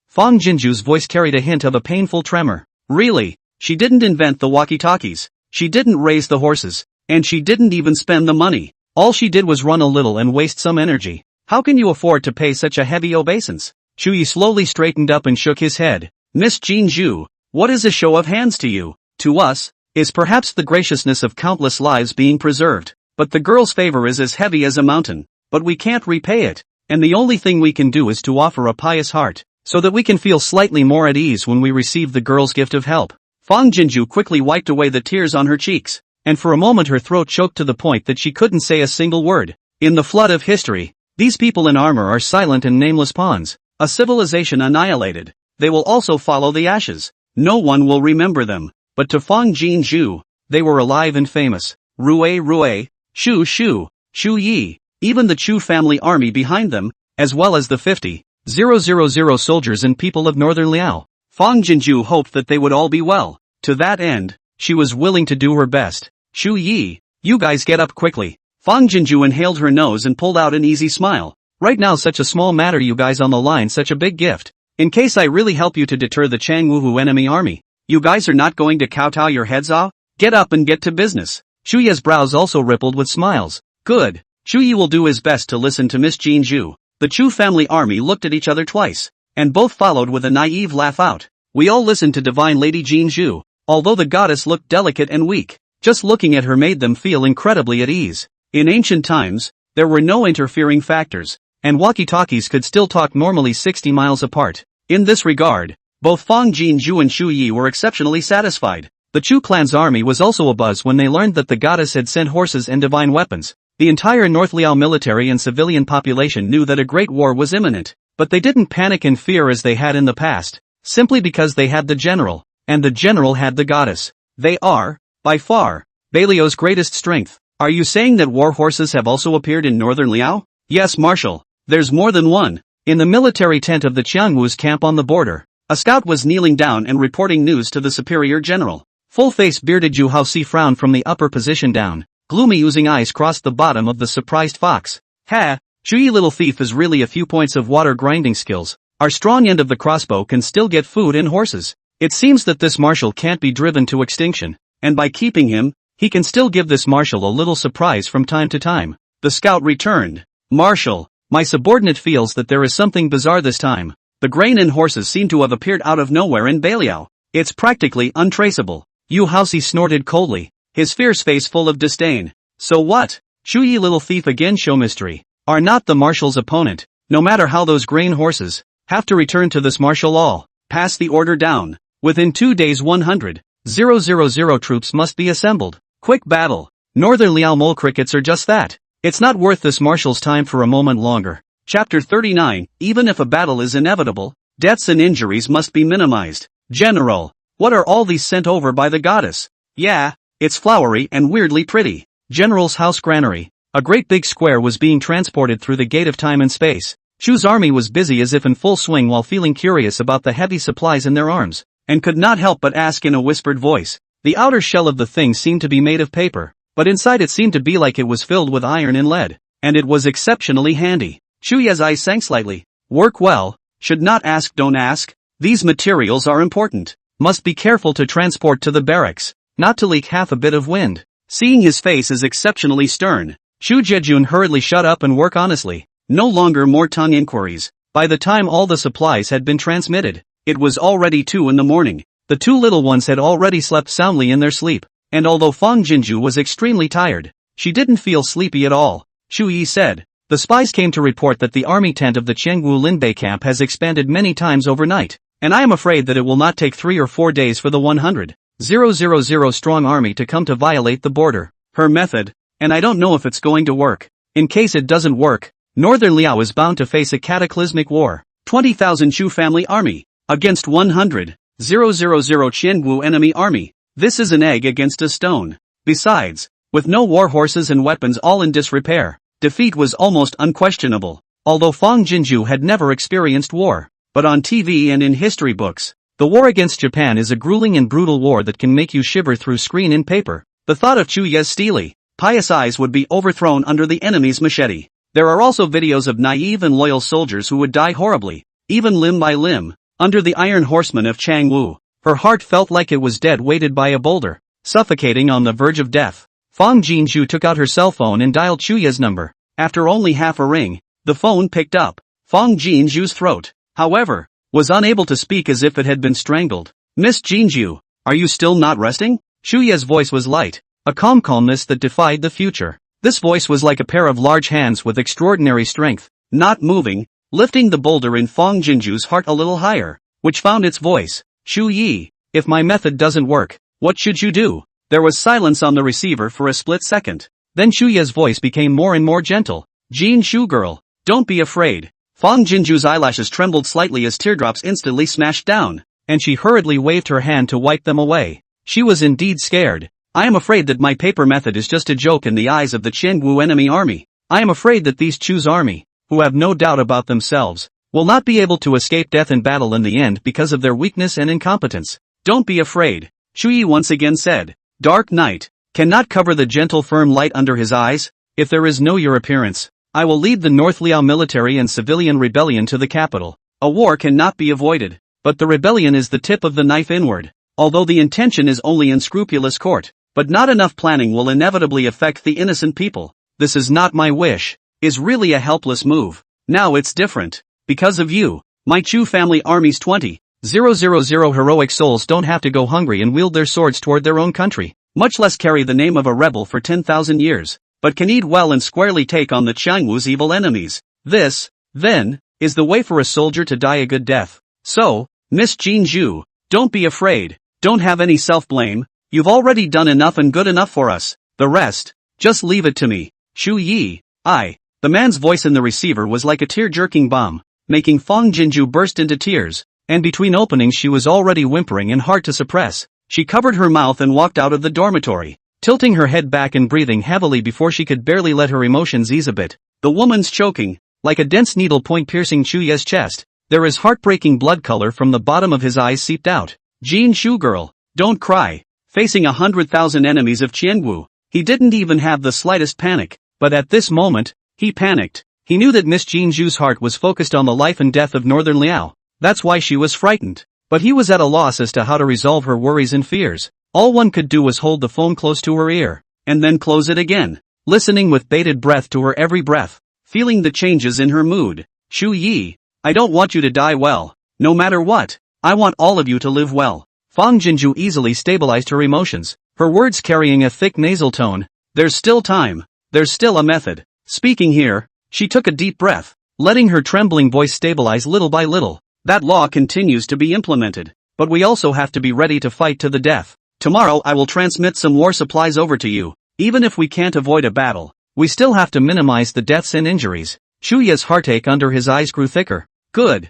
Fang Jinju's voice carried a hint of a painful tremor. Really, she didn't invent the walkie-talkies, she didn't raise the horses, and she didn't even spend the money. All she did was run a little and waste some energy. How can you afford to pay such a heavy obeisance? Chu Yi slowly straightened up and shook his head. Miss Jinju, what is a show of hands to you? To us, is perhaps the graciousness of countless lives being preserved, but the girl's favor is as heavy as a mountain, but we can't repay it, and the only thing we can do is to offer a pious heart, so that we can feel slightly more at ease when we receive the girl's gift of help. Fang Jinju quickly wiped away the tears on her cheeks, and for a moment her throat choked to the point that she couldn't say a single word. In the flood of history, these people in armor are silent and nameless pawns, a civilization annihilated. They will also follow the ashes. No one will remember them. But to Fang Jinju, they were alive and famous. Rue, Shu Shu, Chu Yi, even the Chu family army behind them, as well as the 50,000 soldiers and people of northern Liao. Fang Jinju hoped that they would all be well. To that end, she was willing to do her best. Chu Yi, you guys get up quickly. Fang Jinju inhaled her nose and pulled out an easy smile. Right now such a small matter, you guys on the line, such a big gift. In case I really help you to deter the Changwuhu enemy army. You guys are not going to kowtow your heads off? Get up and get to business. Chuye's brows also rippled with smiles. Good. Chuye will do his best to listen to Miss Jinju. The Chu family army looked at each other twice, and both followed with a naive laugh out. We all listened to Divine Lady Jinju. Although the goddess looked delicate and weak, just looking at her made them feel incredibly at ease. In ancient times, there were no interfering factors, and walkie-talkies could still talk normally 60 miles apart. In this regard, both Fang Jinju and Chu Yi were exceptionally satisfied. The Chu clan's army was also abuzz when they learned that the goddess had sent horses and divine weapons. The entire North Liao military and civilian population knew that a great war was imminent, but they didn't panic in fear as they had in the past, simply because they had the general, and the general had the goddess. They are, by far, Beilio's greatest strength. Are you saying that war horses have also appeared in northern Liao? Yes, Marshal. There's more than one. In the military tent of the Qiangwu's camp on the border, a scout was kneeling down and reporting news to the superior general. Full-faced bearded Zhu Haoxi frowned from the upper position down. Gloomy oozing eyes crossed the bottom of the surprised fox. Ha! Chuyi little thief is really a few points of water grinding skills. Our strong end of the crossbow can still get food and horses. It seems that this marshal can't be driven to extinction, and by keeping him, he can still give this marshal a little surprise from time to time. The scout returned. Marshal, my subordinate feels that there is something bizarre this time. The grain and horses seem to have appeared out of nowhere in Beiliao. It's practically untraceable. Yu Haoxi snorted coldly, his fierce face full of disdain. So what? Chuyi little thief again, show mystery. Are not the marshal's opponent, no matter how those grain horses, have to return to this marshal all. Pass the order down. Within 2 days 100,000 troops must be assembled. Quick battle. Northern Liao mole crickets are just that. It's not worth this marshal's time for a moment longer. Chapter 39, even if a battle is inevitable, deaths and injuries must be minimized. General, what are all these sent over by the goddess? Yeah, it's flowery and weirdly pretty. General's house granary. A great big square was being transported through the gate of time and space. Chu's army was busy as if in full swing while feeling curious about the heavy supplies in their arms, and could not help but ask in a whispered voice. The outer shell of the thing seemed to be made of paper, but inside it seemed to be like it was filled with iron and lead, and it was exceptionally handy. Chuya's eyes sank slightly. Work well, should not ask, don't ask. These materials are important. Must be careful to transport to the barracks, not to leak half a bit of wind. Seeing his face as exceptionally stern, Chu Jejun hurriedly shut up and work honestly. No longer more tongue inquiries. By the time all the supplies had been transmitted, it was already 2 in the morning. The 2 little ones had already slept soundly in their sleep, and although Fang Jinju was extremely tired, she didn't feel sleepy at all. Chu Yi said, the spies came to report that the army tent of the Chengwu Linbei camp has expanded many times overnight, and I am afraid that it will not take 3 or 4 days for the 100,000 strong army to come to violate the border. Her method, and I don't know if it's going to work. In case it doesn't work, Northern Liao is bound to face a cataclysmic war. 20,000 Chu family army, against 100,000 Chengwu enemy army. This is an egg against a stone. Besides, with no war horses and weapons all in disrepair, defeat was almost unquestionable. Although Fang Jinju had never experienced war, but on TV and in history books, the war against Japan is a grueling and brutal war that can make you shiver through screen and paper. The thought of Chuye's steely, pious eyes would be overthrown under the enemy's machete. There are also videos of naive and loyal soldiers who would die horribly, even limb by limb, under the iron horsemen of Changwu. Her heart felt like it was dead weighted by a boulder, suffocating on the verge of death. Fang Jinju took out her cell phone and dialed Chuye's number. After only half a ring, the phone picked up. Fang Jinju's throat, however, was unable to speak as if it had been strangled. Miss Jinju, are you still not resting? Chuye's voice was light, a calmness that defied the future. This voice was like a pair of large hands with extraordinary strength, not moving, lifting the boulder in Fang Jinju's heart a little higher, which found its voice. Chu Yi, if my method doesn't work, what should you do? There was silence on the receiver for a split second. Then Chuye's voice became more and more gentle. Jin Shu girl, don't be afraid. Fang Jinju's eyelashes trembled slightly as teardrops instantly smashed down, and she hurriedly waved her hand to wipe them away. She was indeed scared. I am afraid that my paper method is just a joke in the eyes of the Chengwu enemy army. I am afraid that these Chu's army, who have no doubt about themselves, will not be able to escape death in battle in the end because of their weakness and incompetence. Don't be afraid, Chu Yi once again said. Dark night, cannot cover the gentle firm light under his eyes. if there is no your appearance, I will lead the North Liao military and civilian rebellion to the capital. A war cannot be avoided, but the rebellion is the tip of the knife inward. Although the intention is only unscrupulous court, but not enough planning will inevitably affect the innocent people. This is not my wish, is really a helpless move. Now it's different. Because of you, my Chu family army's 20,000 heroic souls don't have to go hungry and wield their swords toward their own country, much less carry the name of a rebel for 10,000 years, but can eat well and squarely take on the Qiangwu's evil enemies. This, then, is the way for a soldier to die a good death. So, Miss Jinju, don't be afraid. Don't have any self-blame, you've already done enough and good enough for us. The rest, just leave it to me. Shu Yi, the man's voice in the receiver was like a tear-jerking bomb, making Fang Jinju burst into tears, and between openings she was already whimpering and hard to suppress. She covered her mouth and walked out of the dormitory, tilting her head back and breathing heavily before she could barely let her emotions ease a bit. The woman's choking, like a dense needle point piercing Chu Ye's chest. There is heartbreaking blood color from the bottom of his eyes seeped out. Jin Shu girl, don't cry. Facing 100,000 enemies of Qiangwu, he didn't even have the slightest panic, but at this moment, he panicked. He knew that Miss Jinju's heart was focused on the life and death of Northern Liao. That's why she was frightened. But he was at a loss as to how to resolve her worries and fears. All one could do was hold the phone close to her ear, and then close it again, listening with bated breath to her every breath, feeling the changes in her mood. Shu Yi, I don't want you to die well, no matter what. I want all of you to live well. Fang Jinju easily stabilized her emotions, her words carrying a thick nasal tone. There's still time. There's still a method. Speaking here, she took a deep breath, letting her trembling voice stabilize little by little. That law continues to be implemented, but we also have to be ready to fight to the death. Tomorrow I will transmit some war supplies over to you. Even if we can't avoid a battle, we still have to minimize the deaths and injuries. Chu Ye's heartache under his eyes grew thicker. Good.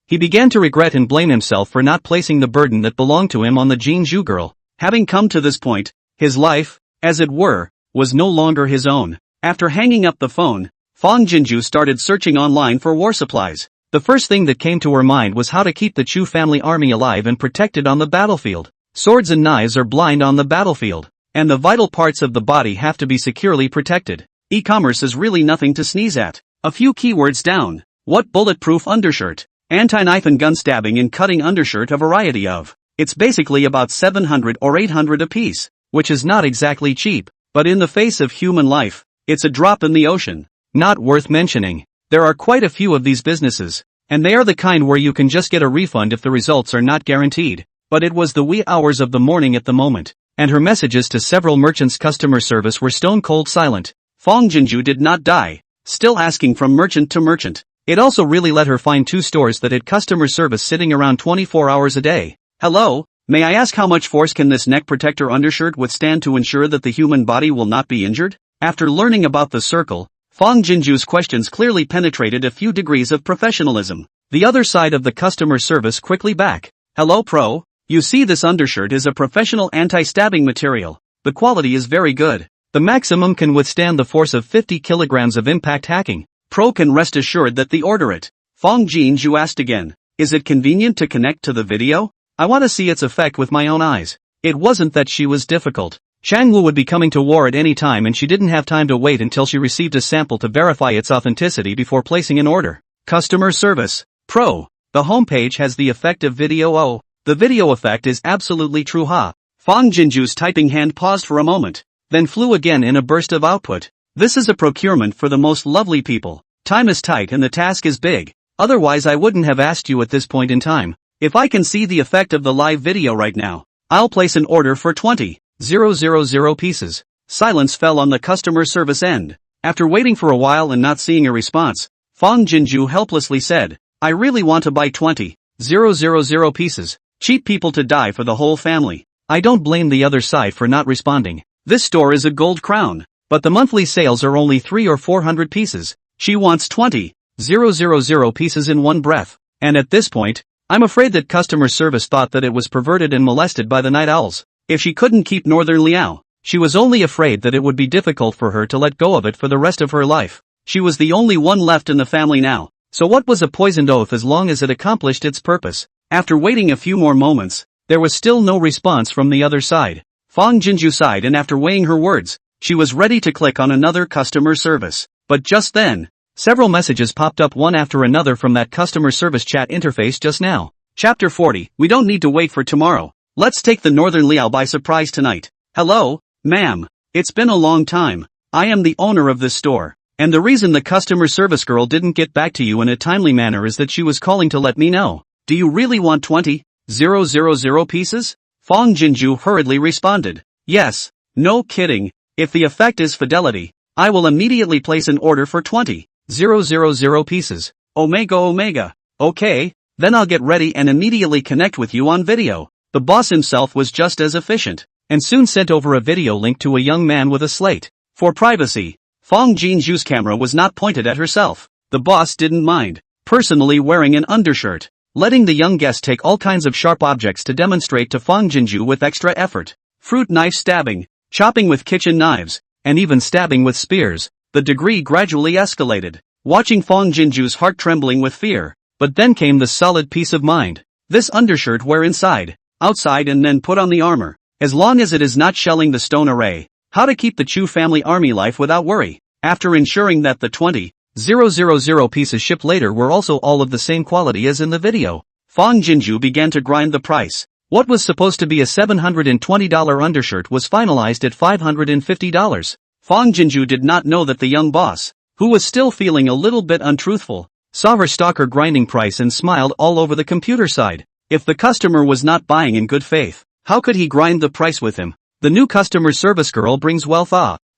He began to regret and blame himself for not placing the burden that belonged to him on the Jinju girl. Having come to this point, his life, as it were, was no longer his own. After hanging up the phone, Fang Jinju started searching online for war supplies. The first thing that came to her mind was how to keep the Chu family army alive and protected on the battlefield. Swords and knives are blind on the battlefield, and the vital parts of the body have to be securely protected. E-commerce is really nothing to sneeze at. A few keywords down. What bulletproof undershirt? Anti-knife and gun stabbing and cutting undershirt, a variety of. It's basically about 700 or 800 apiece, which is not exactly cheap, but in the face of human life, it's a drop in the ocean. Not worth mentioning. There are quite a few of these businesses, and they are the kind where you can just get a refund if the results are not guaranteed. But it was the wee hours of the morning at the moment, and her messages to several merchants' customer service were stone cold silent. Fang Jinju did not die, still asking from merchant to merchant. It also really let her find 2 stores that had customer service sitting around 24 hours a day. Hello, may I ask how much force can this neck protector undershirt withstand to ensure that the human body will not be injured? After learning about the circle, Fang Jinju's questions clearly penetrated a few degrees of professionalism. The other side of the customer service quickly back. Hello pro, you see this undershirt is a professional anti-stabbing material. The quality is very good. The maximum can withstand the force of 50 kilograms of impact hacking. Pro can rest assured that they order it. Fang Jinju asked again, is it convenient to connect to the video? I want to see its effect with my own eyes. It wasn't that she was difficult. Qiangwu would be coming to war at any time and she didn't have time to wait until she received a sample to verify its authenticity before placing an order. Customer service. Pro. The homepage has the effective video. Oh, the video effect is absolutely true ha. Fang Jinju's typing hand paused for a moment, then flew again in a burst of output. This is a procurement for the most lovely people. Time is tight and the task is big. Otherwise I wouldn't have asked you at this point in time. If I can see the effect of the live video right now, I'll place an order for 20,000 pieces. Silence fell on the customer service end. After waiting for a while and not seeing a response, Fang Jinju helplessly said, I really want to buy 20,000 pieces. Cheap people to die for the whole family. I don't blame the other side for not responding. This store is a gold crown, but the monthly sales are only 300 or 400 pieces. She wants 20,000 pieces in one breath. And at this point, I'm afraid that customer service thought that it was perverted and molested by the night owls. If she couldn't keep Northern Liao, she was only afraid that it would be difficult for her to let go of it for the rest of her life. She was the only one left in the family now, so what was a poisoned oath as long as it accomplished its purpose? After waiting a few more moments, there was still no response from the other side. Fang Jinju sighed and after weighing her words, She was ready to click on another customer service. But just then, several messages popped up one after another from that customer service chat interface just now. Chapter 40, we don't need to wait for tomorrow. Let's take the Northern Liao by surprise tonight. Hello, ma'am. It's been a long time. I am the owner of this store. And the reason the customer service girl didn't get back to you in a timely manner is that she was calling to let me know. Do you really want 20,000 pieces? Fong Jinju hurriedly responded. Yes. No kidding. If the effect is fidelity, I will immediately place an order for 20,000 pieces. Omega. Okay, then I'll get ready and immediately connect with you on video. The boss himself was just as efficient, and soon sent over a video link to a young man with a slate. For privacy, Fong Jinju's camera was not pointed at herself. The boss didn't mind personally wearing an undershirt, letting the young guest take all kinds of sharp objects to demonstrate to Fong Jinju with extra effort. Fruit knife stabbing, chopping with kitchen knives, and even stabbing with spears. The degree gradually escalated, watching Fong Jinju's heart trembling with fear. But then came the solid peace of mind. This undershirt wear inside, outside and then put on the armor. As long as it is not shelling the stone array. How to keep the Chu family army life without worry. After ensuring that the 20,000 pieces shipped later were also all of the same quality as in the video, Fong Jinju began to grind the price. What was supposed to be a $720 undershirt was finalized at $550. Fong Jinju did not know that the young boss, who was still feeling a little bit untruthful, saw her stalker grinding price and smiled all over the computer side. If the customer was not buying in good faith, how could he grind the price with him? The new customer service girl brings wealth.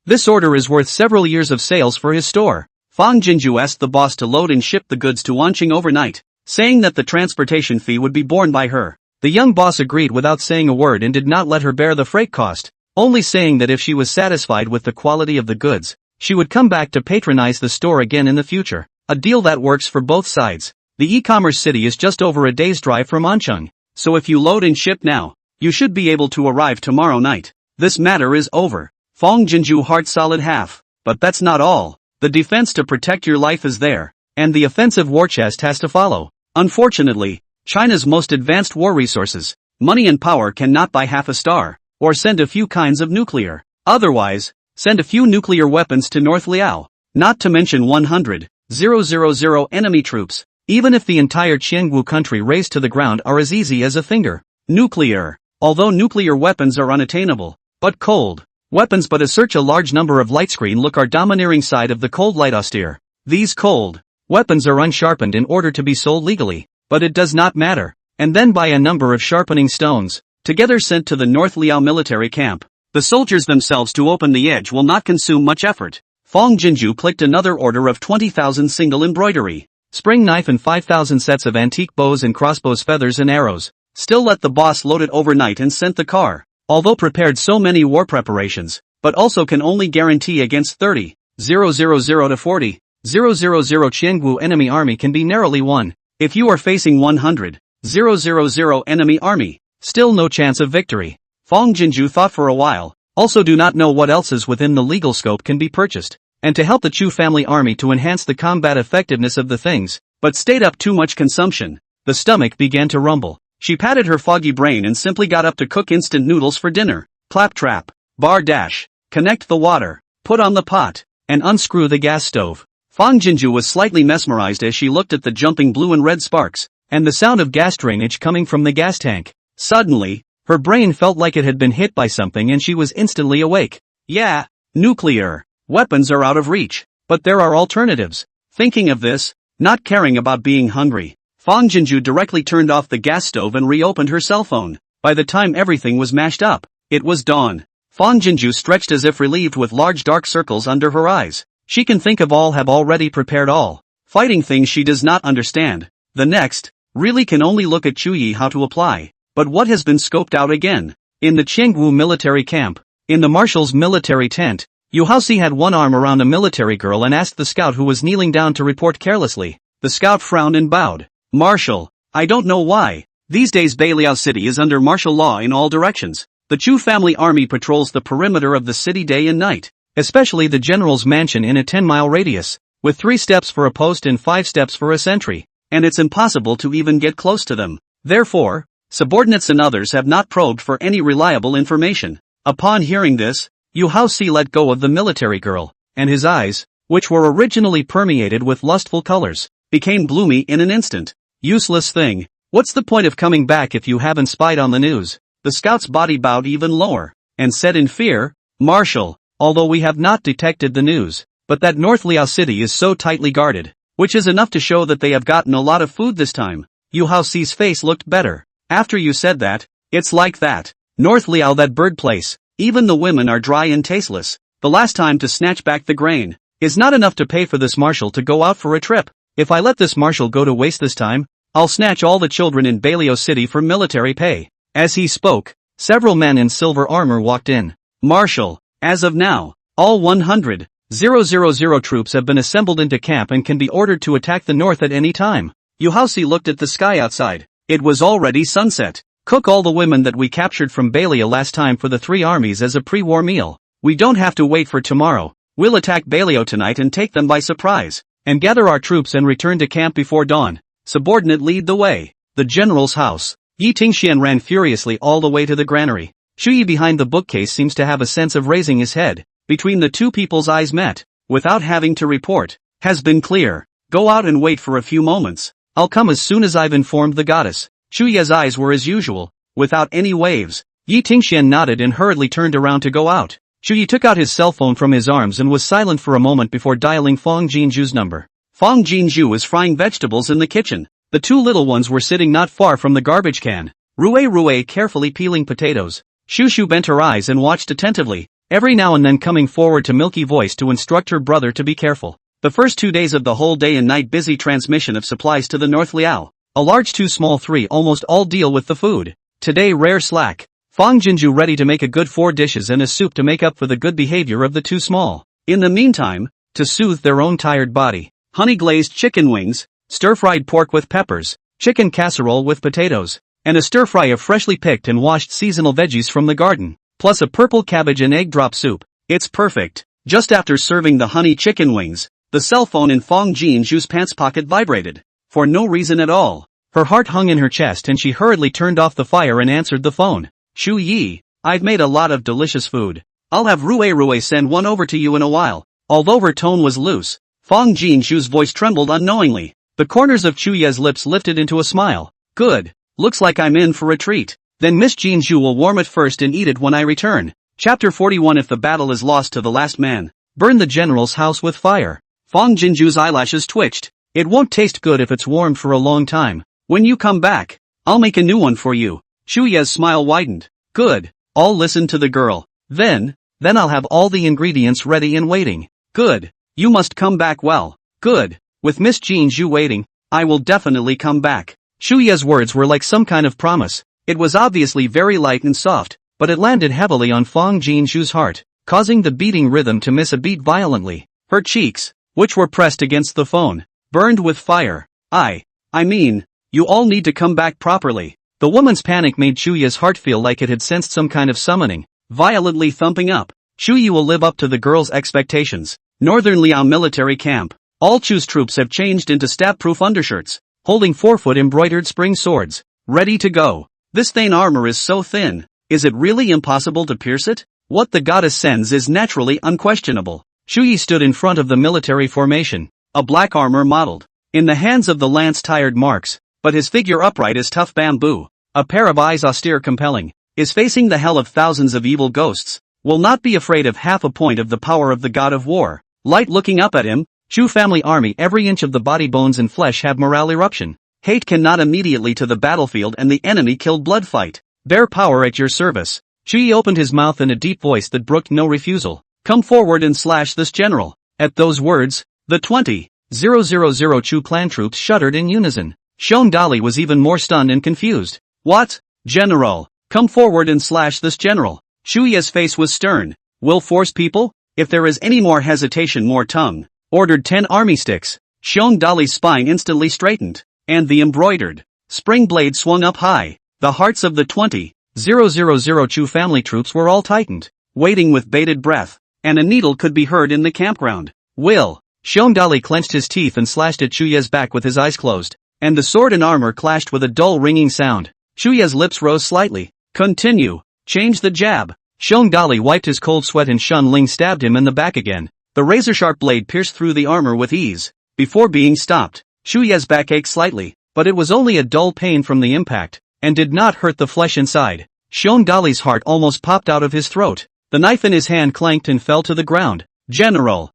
This order is worth several years of sales for his store. Fong Jinju asked the boss to load and ship the goods to Wanqing overnight, saying that the transportation fee would be borne by her. The young boss agreed without saying a word and did not let her bear the freight cost, only saying that if she was satisfied with the quality of the goods, she would come back to patronize the store again in the future. A deal that works for both sides. The e-commerce city is just over a day's drive from Anchang, so if you load and ship now, you should be able to arrive tomorrow night. This matter is over. Fong Jinju heart solid half. But that's not all. The defense to protect your life is there, and the offensive war chest has to follow. Unfortunately, China's most advanced war resources, money and power cannot buy half a star, or send a few kinds of nuclear. Otherwise, send a few nuclear weapons to North Liao, not to mention 100,000 enemy troops. Even if the entire Qiangwu country razed to the ground are as easy as a finger. Nuclear. Although nuclear weapons are unattainable, but cold weapons but search a large number of light screen look are domineering side of the cold light austere. These cold weapons are unsharpened in order to be sold legally, but it does not matter. And then buy a number of sharpening stones, together sent to the North Liao military camp. The soldiers themselves to open the edge will not consume much effort. Fong Jinju clicked another order of 20,000 single embroidery, spring knife and 5,000 sets of antique bows and crossbows, feathers and arrows. Still let the boss load it overnight and sent the car. Although prepared so many war preparations, but also can only guarantee against 30,000 to 40,000 Qiangwu enemy army can be narrowly won. If you are facing 100,000 enemy army, still no chance of victory. Fong Jinju thought for a while, also do not know what else is within the legal scope can be purchased, and to help the Chu family army to enhance the combat effectiveness of the things, but stayed up too much consumption. The stomach began to rumble. She patted her foggy brain and simply got up to cook instant noodles for dinner. Claptrap, bar dash, connect the water, put on the pot, and unscrew the gas stove. Fong Jinju was slightly mesmerized as she looked at the jumping blue and red sparks, and the sound of gas drainage coming from the gas tank. Suddenly, her brain felt like it had been hit by something and she was instantly awake. Yeah, nuclear weapons are out of reach, but there are alternatives. Thinking of this, not caring about being hungry, Fong Jinju directly turned off the gas stove and reopened her cell phone. By the time everything was mashed up, it was dawn. Fong Jinju stretched as if relieved with large dark circles under her eyes. She can think of all, have already prepared all. Fighting things she does not understand. The next, really can only look at Chuyi how to apply. But what has been scoped out again? In the Qiangwu military camp, in the marshal's military tent, Yu Haoxi had one arm around a military girl and asked the scout who was kneeling down to report carelessly. The scout frowned and bowed. Marshal, I don't know why. These days Beiliao City is under martial law in all directions. The Chu family army patrols the perimeter of the city day and night, especially the general's mansion in a 10-mile radius, with 3 steps for a post and 5 steps for a sentry, and it's impossible to even get close to them. Therefore, subordinates and others have not probed for any reliable information. Upon hearing this, Yu Haosi let go of the military girl, and his eyes, which were originally permeated with lustful colors, became gloomy in an instant. Useless thing. What's the point of coming back if you haven't spied on the news? The scout's body bowed even lower, and said in fear, Marshal, although we have not detected the news, but that North Liao City is so tightly guarded, which is enough to show that they have gotten a lot of food this time. Yu Haosi's face looked better. After you said that, it's like that. North Liao, that bird place, even the women are dry and tasteless. The last time to snatch back the grain is not enough to pay for this marshal to go out for a trip. If I let this marshal go to waste this time, I'll snatch all the children in Bailio City for military pay. As he spoke, several men in silver armor walked in. Marshal, as of now, all 100,000 troops have been assembled into camp and can be ordered to attack the north at any time. Yu Haosi looked at the sky outside. It was already sunset. Cook all the women that we captured from Bailio last time for the 3 armies as a pre-war meal. We don't have to wait for tomorrow. We'll attack Bailio tonight and take them by surprise, and gather our troops and return to camp before dawn. Subordinate, lead the way. The general's house. Yi Tingxian ran furiously all the way to the granary. Shu Yi behind the bookcase seems to have a sense of raising his head. Between the two people's eyes met, without having to report. Has been clear. Go out and wait for a few moments. I'll come as soon as I've informed the goddess. Shu Yi's eyes were as usual, without any waves. Yi Tingxian nodded and hurriedly turned around to go out. Shu Yi took out his cell phone from his arms and was silent for a moment before dialing Fang Jinzhu's number. Fang Jinzhu was frying vegetables in the kitchen. The 2 little ones were sitting not far from the garbage can. Rue carefully peeling potatoes. Shu Shu bent her eyes and watched attentively, every now and then coming forward to milky voice to instruct her brother to be careful. The first 2 days of the whole day and night busy transmission of supplies to the North Liao. A large 2 small 3 almost all deal with the food. Today rare slack. Fang Jinzhu ready to make a good 4 dishes and a soup to make up for the good behavior of the 2 small. In the meantime, to soothe their own tired body, honey glazed chicken wings, stir-fried pork with peppers, chicken casserole with potatoes, and a stir-fry of freshly picked and washed seasonal veggies from the garden, plus a purple cabbage and egg drop soup. It's perfect. Just after serving the honey chicken wings, the cell phone in Fang Jinzhu's pants pocket vibrated. For no reason at all. Her heart hung in her chest and she hurriedly turned off the fire and answered the phone. Shu Yi, I've made a lot of delicious food. I'll have Rue send one over to you in a while. Although her tone was loose, Fang Jinzhu's voice trembled unknowingly. The corners of Chu Ye's lips lifted into a smile. Good. Looks like I'm in for a treat. Then Miss Jinzhu will warm it first and eat it when I return. Chapter 41. If the battle is lost to the last man, burn the general's house with fire. Fang Jinzhu's eyelashes twitched. It won't taste good if it's warmed for a long time. When you come back, I'll make a new one for you. Chu Ye's smile widened. Good. I'll listen to the girl. Then I'll have all the ingredients ready and waiting. Good. You must come back well. Good. With Miss Jinzhu waiting, I will definitely come back. Shu Ye's words were like some kind of promise. It was obviously very light and soft, but it landed heavily on Fang Jinzhu's heart, causing the beating rhythm to miss a beat violently. Her cheeks, which were pressed against the phone, burned with fire. I mean, you all need to come back properly. The woman's panic made Chu Ye's heart feel like it had sensed some kind of summoning, violently thumping up. Chu Ye will live up to the girl's expectations. Northern Liao military camp. All Chu's troops have changed into stab-proof undershirts, holding 4-foot embroidered spring swords, ready to go. This thin armor is so thin, is it really impossible to pierce it? What the goddess sends is naturally unquestionable. Chu Ye stood in front of the military formation, a black armor modeled. In the hands of the lance tired marks, but his figure upright as tough bamboo, a pair of eyes austere compelling, is facing the hell of thousands of evil ghosts, will not be afraid of half a point of the power of the god of war. Light looking up at him, Chu family army, every inch of the body, bones and flesh have morale eruption. Hate cannot immediately to the battlefield and the enemy killed blood fight. Bear power at your service. Chu Ye opened his mouth in a deep voice that brooked no refusal. Come forward and slash this general. At those words, the 20,000 Chu clan troops shuddered in unison. Xiong Dali was even more stunned and confused. What? General, come forward and slash this general. Chu Ye's face was stern. Will force people? If there is any more hesitation, more tongue. Ordered 10 army sticks. Xiong Dali's spine instantly straightened, and the embroidered spring blade swung up high. The hearts of the 20,000 Chu family troops were all tightened, waiting with bated breath, and a needle could be heard in the campground. Will. Xiong Dali clenched his teeth and slashed at Chu Ye's back with his eyes closed, and the sword and armor clashed with a dull ringing sound. Chu Ye's lips rose slightly. Continue. Change the jab. Xiong Dali wiped his cold sweat and Shun Ling stabbed him in the back again. The razor-sharp blade pierced through the armor with ease. Before being stopped, Shu Ye's back ached slightly, but it was only a dull pain from the impact, and did not hurt the flesh inside. Xiong Dali's heart almost popped out of his throat. The knife in his hand clanked and fell to the ground. General,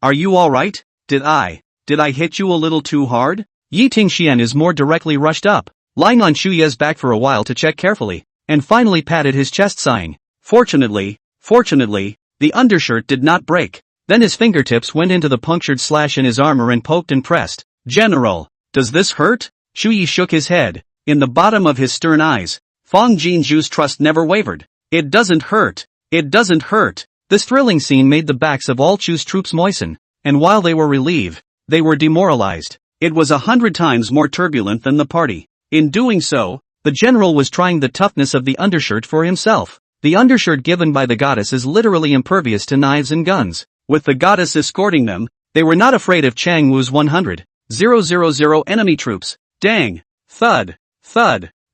are you alright? Did I hit you a little too hard? Yi Tingxian is more directly rushed up, lying on Shu Ye's back for a while to check carefully, and finally patted his chest sighing. Fortunately, the undershirt did not break. Then his fingertips went into the punctured slash in his armor and poked and pressed. General, does this hurt? Shu Yi shook his head. In the bottom of his stern eyes, Fang Jinju's trust never wavered. It doesn't hurt. This thrilling scene made the backs of all Chu's troops moisten, and while they were relieved, they were demoralized. It was 100 times more turbulent than the party. In doing so, the general was trying the toughness of the undershirt for himself. The undershirt given by the goddess is literally impervious to knives and guns. With the goddess escorting them, they were not afraid of Chang Wu's 100,000 enemy troops. Dang! Thud!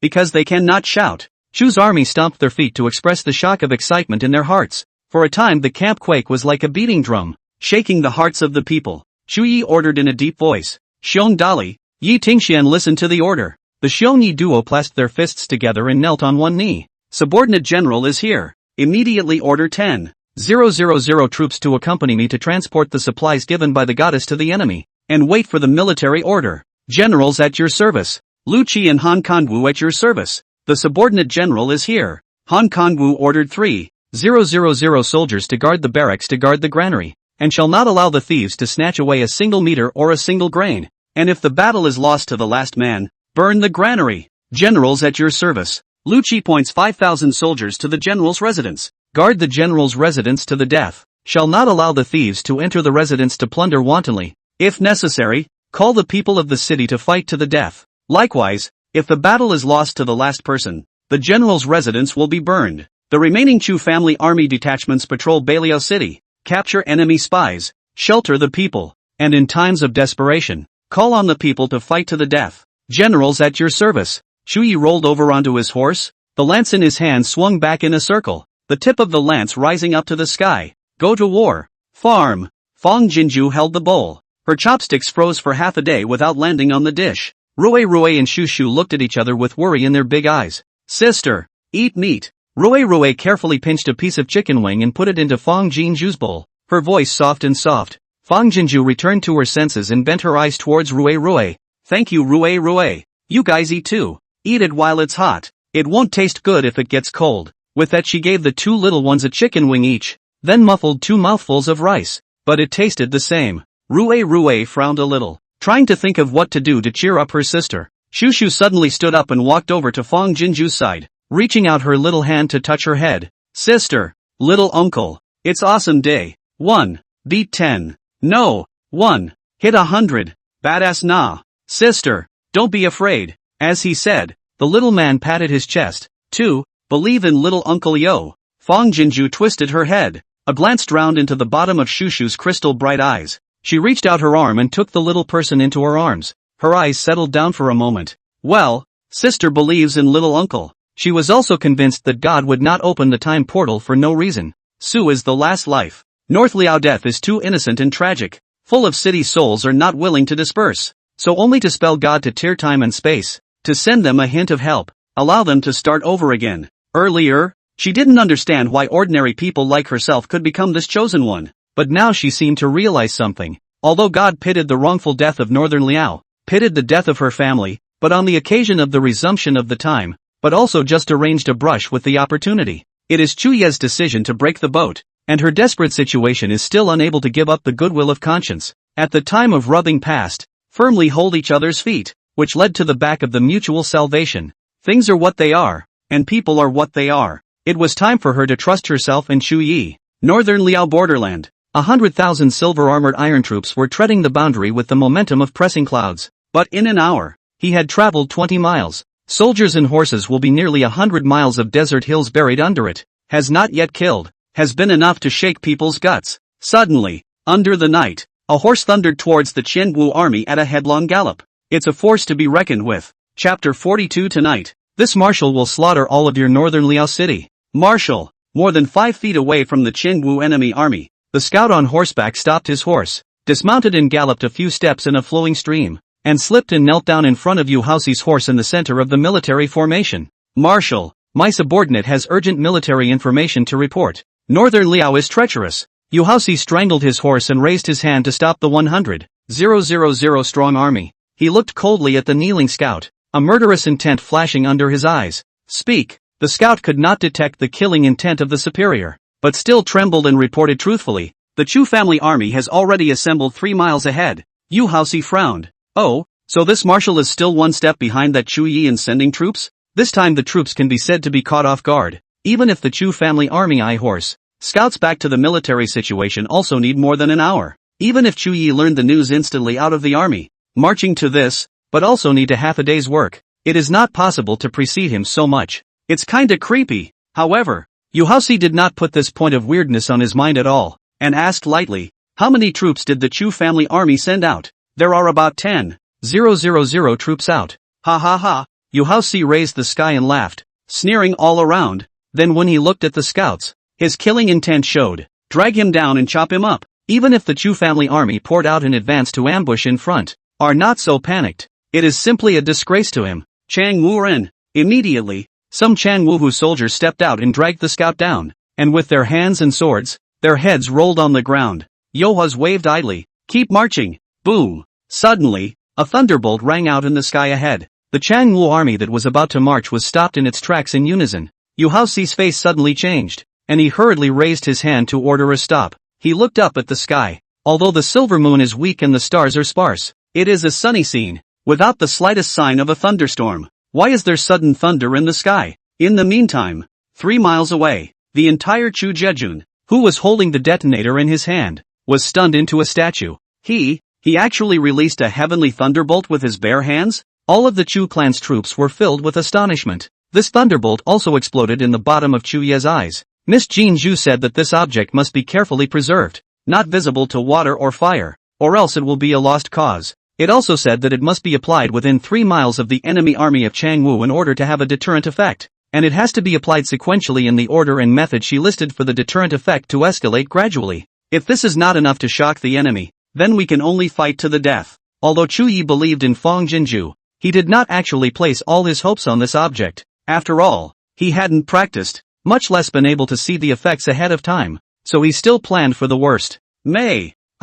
Because they cannot shout. Chu's army stomped their feet to express the shock of excitement in their hearts. For a time the camp quake was like a beating drum, shaking the hearts of the people. Shu Yi ordered in a deep voice. Xiong Dali, Yi Tingxian listened to the order. The Xiong Yi duo clasped their fists together and knelt on one knee. Subordinate general is here. Immediately order 10,000 troops to accompany me to transport the supplies given by the goddess to the enemy, and wait for the military order. Generals at your service. Lu Qi and Han Kanwu at your service. The subordinate general is here. Han Kanwu ordered 3,000 soldiers to guard the barracks to guard the granary, and shall not allow the thieves to snatch away a single meter or a single grain. And if the battle is lost to the last man, burn the granary. Generals at your service. Lu Qi points 5,000 soldiers to the general's residence. Guard the general's residence to the death. Shall not allow the thieves to enter the residence to plunder wantonly. If necessary, call the people of the city to fight to the death. Likewise, if the battle is lost to the last person, the general's residence will be burned. The remaining Chu family army detachments patrol Baliao City, capture enemy spies, shelter the people, and in times of desperation, call on the people to fight to the death. Generals at your service. Shu Yi rolled over onto his horse. The lance in his hand swung back in a circle, the tip of the lance rising up to the sky. Go to war. Farm. Fang Jinju held the bowl. Her chopsticks froze for half a day without landing on the dish. Rui and Shu Shu looked at each other with worry in their big eyes. Sister, eat meat. Rui carefully pinched a piece of chicken wing and put it into Fang Jinju's bowl, her voice soft. Fang Jinju returned to her senses and bent her eyes towards Rui. Thank you Rui. You guys eat too. Eat it while it's hot. It won't taste good if it gets cold. With that she gave the two little ones a chicken wing each, then muffled 2 mouthfuls of rice. But it tasted the same. Rui frowned a little, trying to think of what to do to cheer up her sister. Shu Shu suddenly stood up and walked over to Fang Jinju's side, reaching out her little hand to touch her head. Sister, little uncle, it's awesome day. 1. Beat 10. No. 1. Hit 100. Badass nah. Sister, don't be afraid. As he said, the little man patted his chest. 2. Believe in little Uncle Yo. Fang Jinju twisted her head, glanced round into the bottom of Shu Shu's crystal bright eyes. She reached out her arm and took the little person into her arms. Her eyes settled down for a moment. Well, sister believes in little uncle. She was also convinced that God would not open the time portal for no reason. Su is the last life. North Liao death is too innocent and tragic. Full of city souls are not willing to disperse. So only to spell God to tear time and space. To send them a hint of help. Allow them to start over again. Earlier, she didn't understand why ordinary people like herself could become this chosen one. But now she seemed to realize something. Although God pitted the wrongful death of Northern Liao, pitted the death of her family, but on the occasion of the resumption of the time, but also just arranged a brush with the opportunity. It is Chu Ye's decision to break the boat, and her desperate situation is still unable to give up the goodwill of conscience. At the time of rubbing past, firmly hold each other's feet, which led to the back of the mutual salvation. Things are what they are, and people are what they are. It was time for her to trust herself and Chu Yi. Northern Liao borderland. 100,000 silver-armored iron troops were treading the boundary with the momentum of pressing clouds. But in an hour, he had traveled 20 miles. Soldiers and horses will be nearly 100 miles of desert hills buried under it. Has not yet killed. Has been enough to shake people's guts. Suddenly, under the night, a horse thundered towards the Qianwu army at a headlong gallop. It's a force to be reckoned with. Chapter 42 tonight. This marshal will slaughter all of your Northern Liao city. Marshal. More than 5 feet away from the Qianwu enemy army, the scout on horseback stopped his horse, dismounted and galloped a few steps in a flowing stream, and slipped and knelt down in front of Yu Haoxi's horse in the center of the military formation. Marshal, my subordinate has urgent military information to report. Northern Liao is treacherous. Yu Haoxi strangled his horse and raised his hand to stop the 100,000 strong army. He looked coldly at the kneeling scout, a murderous intent flashing under his eyes. Speak. The scout could not detect the killing intent of the superior, but still trembled and reported truthfully. The Chu family army has already assembled 3 miles ahead. Yu Haoxi frowned. Oh, so this marshal is still one step behind that Chu Yi in sending troops? This time the troops can be said to be caught off guard. Even if the Chu family army horse scouts back to the military situation also need more than an hour. Even if Chu Yi learned the news instantly out of the army, marching to this, but also need a half a day's work. It is not possible to precede him so much. It's kinda creepy. However, Yu Haoxi did not put this point of weirdness on his mind at all, and asked lightly, how many troops did the Chu family army send out? There are about 10,000 troops out. Ha ha ha. Yu Haoxi raised the sky and laughed, sneering all around. Then when he looked at the scouts, his killing intent showed. Drag him down and chop him up. Even if the Chu family army poured out in advance to ambush in front, are not so panicked. It is simply a disgrace to him. Chang Wu-ren. Immediately, some Chang Wu-hu soldiers stepped out and dragged the scout down, and with their hands and swords, their heads rolled on the ground. Yohas waved idly. Keep marching. Boom. Suddenly, a thunderbolt rang out in the sky ahead. The Chang Wu army that was about to march was stopped in its tracks in unison. Yu Haoxi's face suddenly changed, and he hurriedly raised his hand to order a stop. He looked up at the sky. Although the silver moon is weak and the stars are sparse, it is a sunny scene, without the slightest sign of a thunderstorm. Why is there sudden thunder in the sky? In the meantime, 3 miles away, the entire Chu Jejun, who was holding the detonator in his hand, was stunned into a statue. He actually released a heavenly thunderbolt with his bare hands? All of the Chu clan's troops were filled with astonishment. This thunderbolt also exploded in the bottom of Chu Ye's eyes. Miss Jean Zhu said that this object must be carefully preserved, not visible to water or fire, or else it will be a lost cause. It also said that it must be applied within 3 miles of the enemy army of Changwu in order to have a deterrent effect, and it has to be applied sequentially in the order and method she listed for the deterrent effect to escalate gradually. If this is not enough to shock the enemy, then we can only fight to the death. Although Chu Yi believed in Fong Jinju, he did not actually place all his hopes on this object. After all, he hadn't practiced, much less been able to see the effects ahead of time, so he still planned for the worst.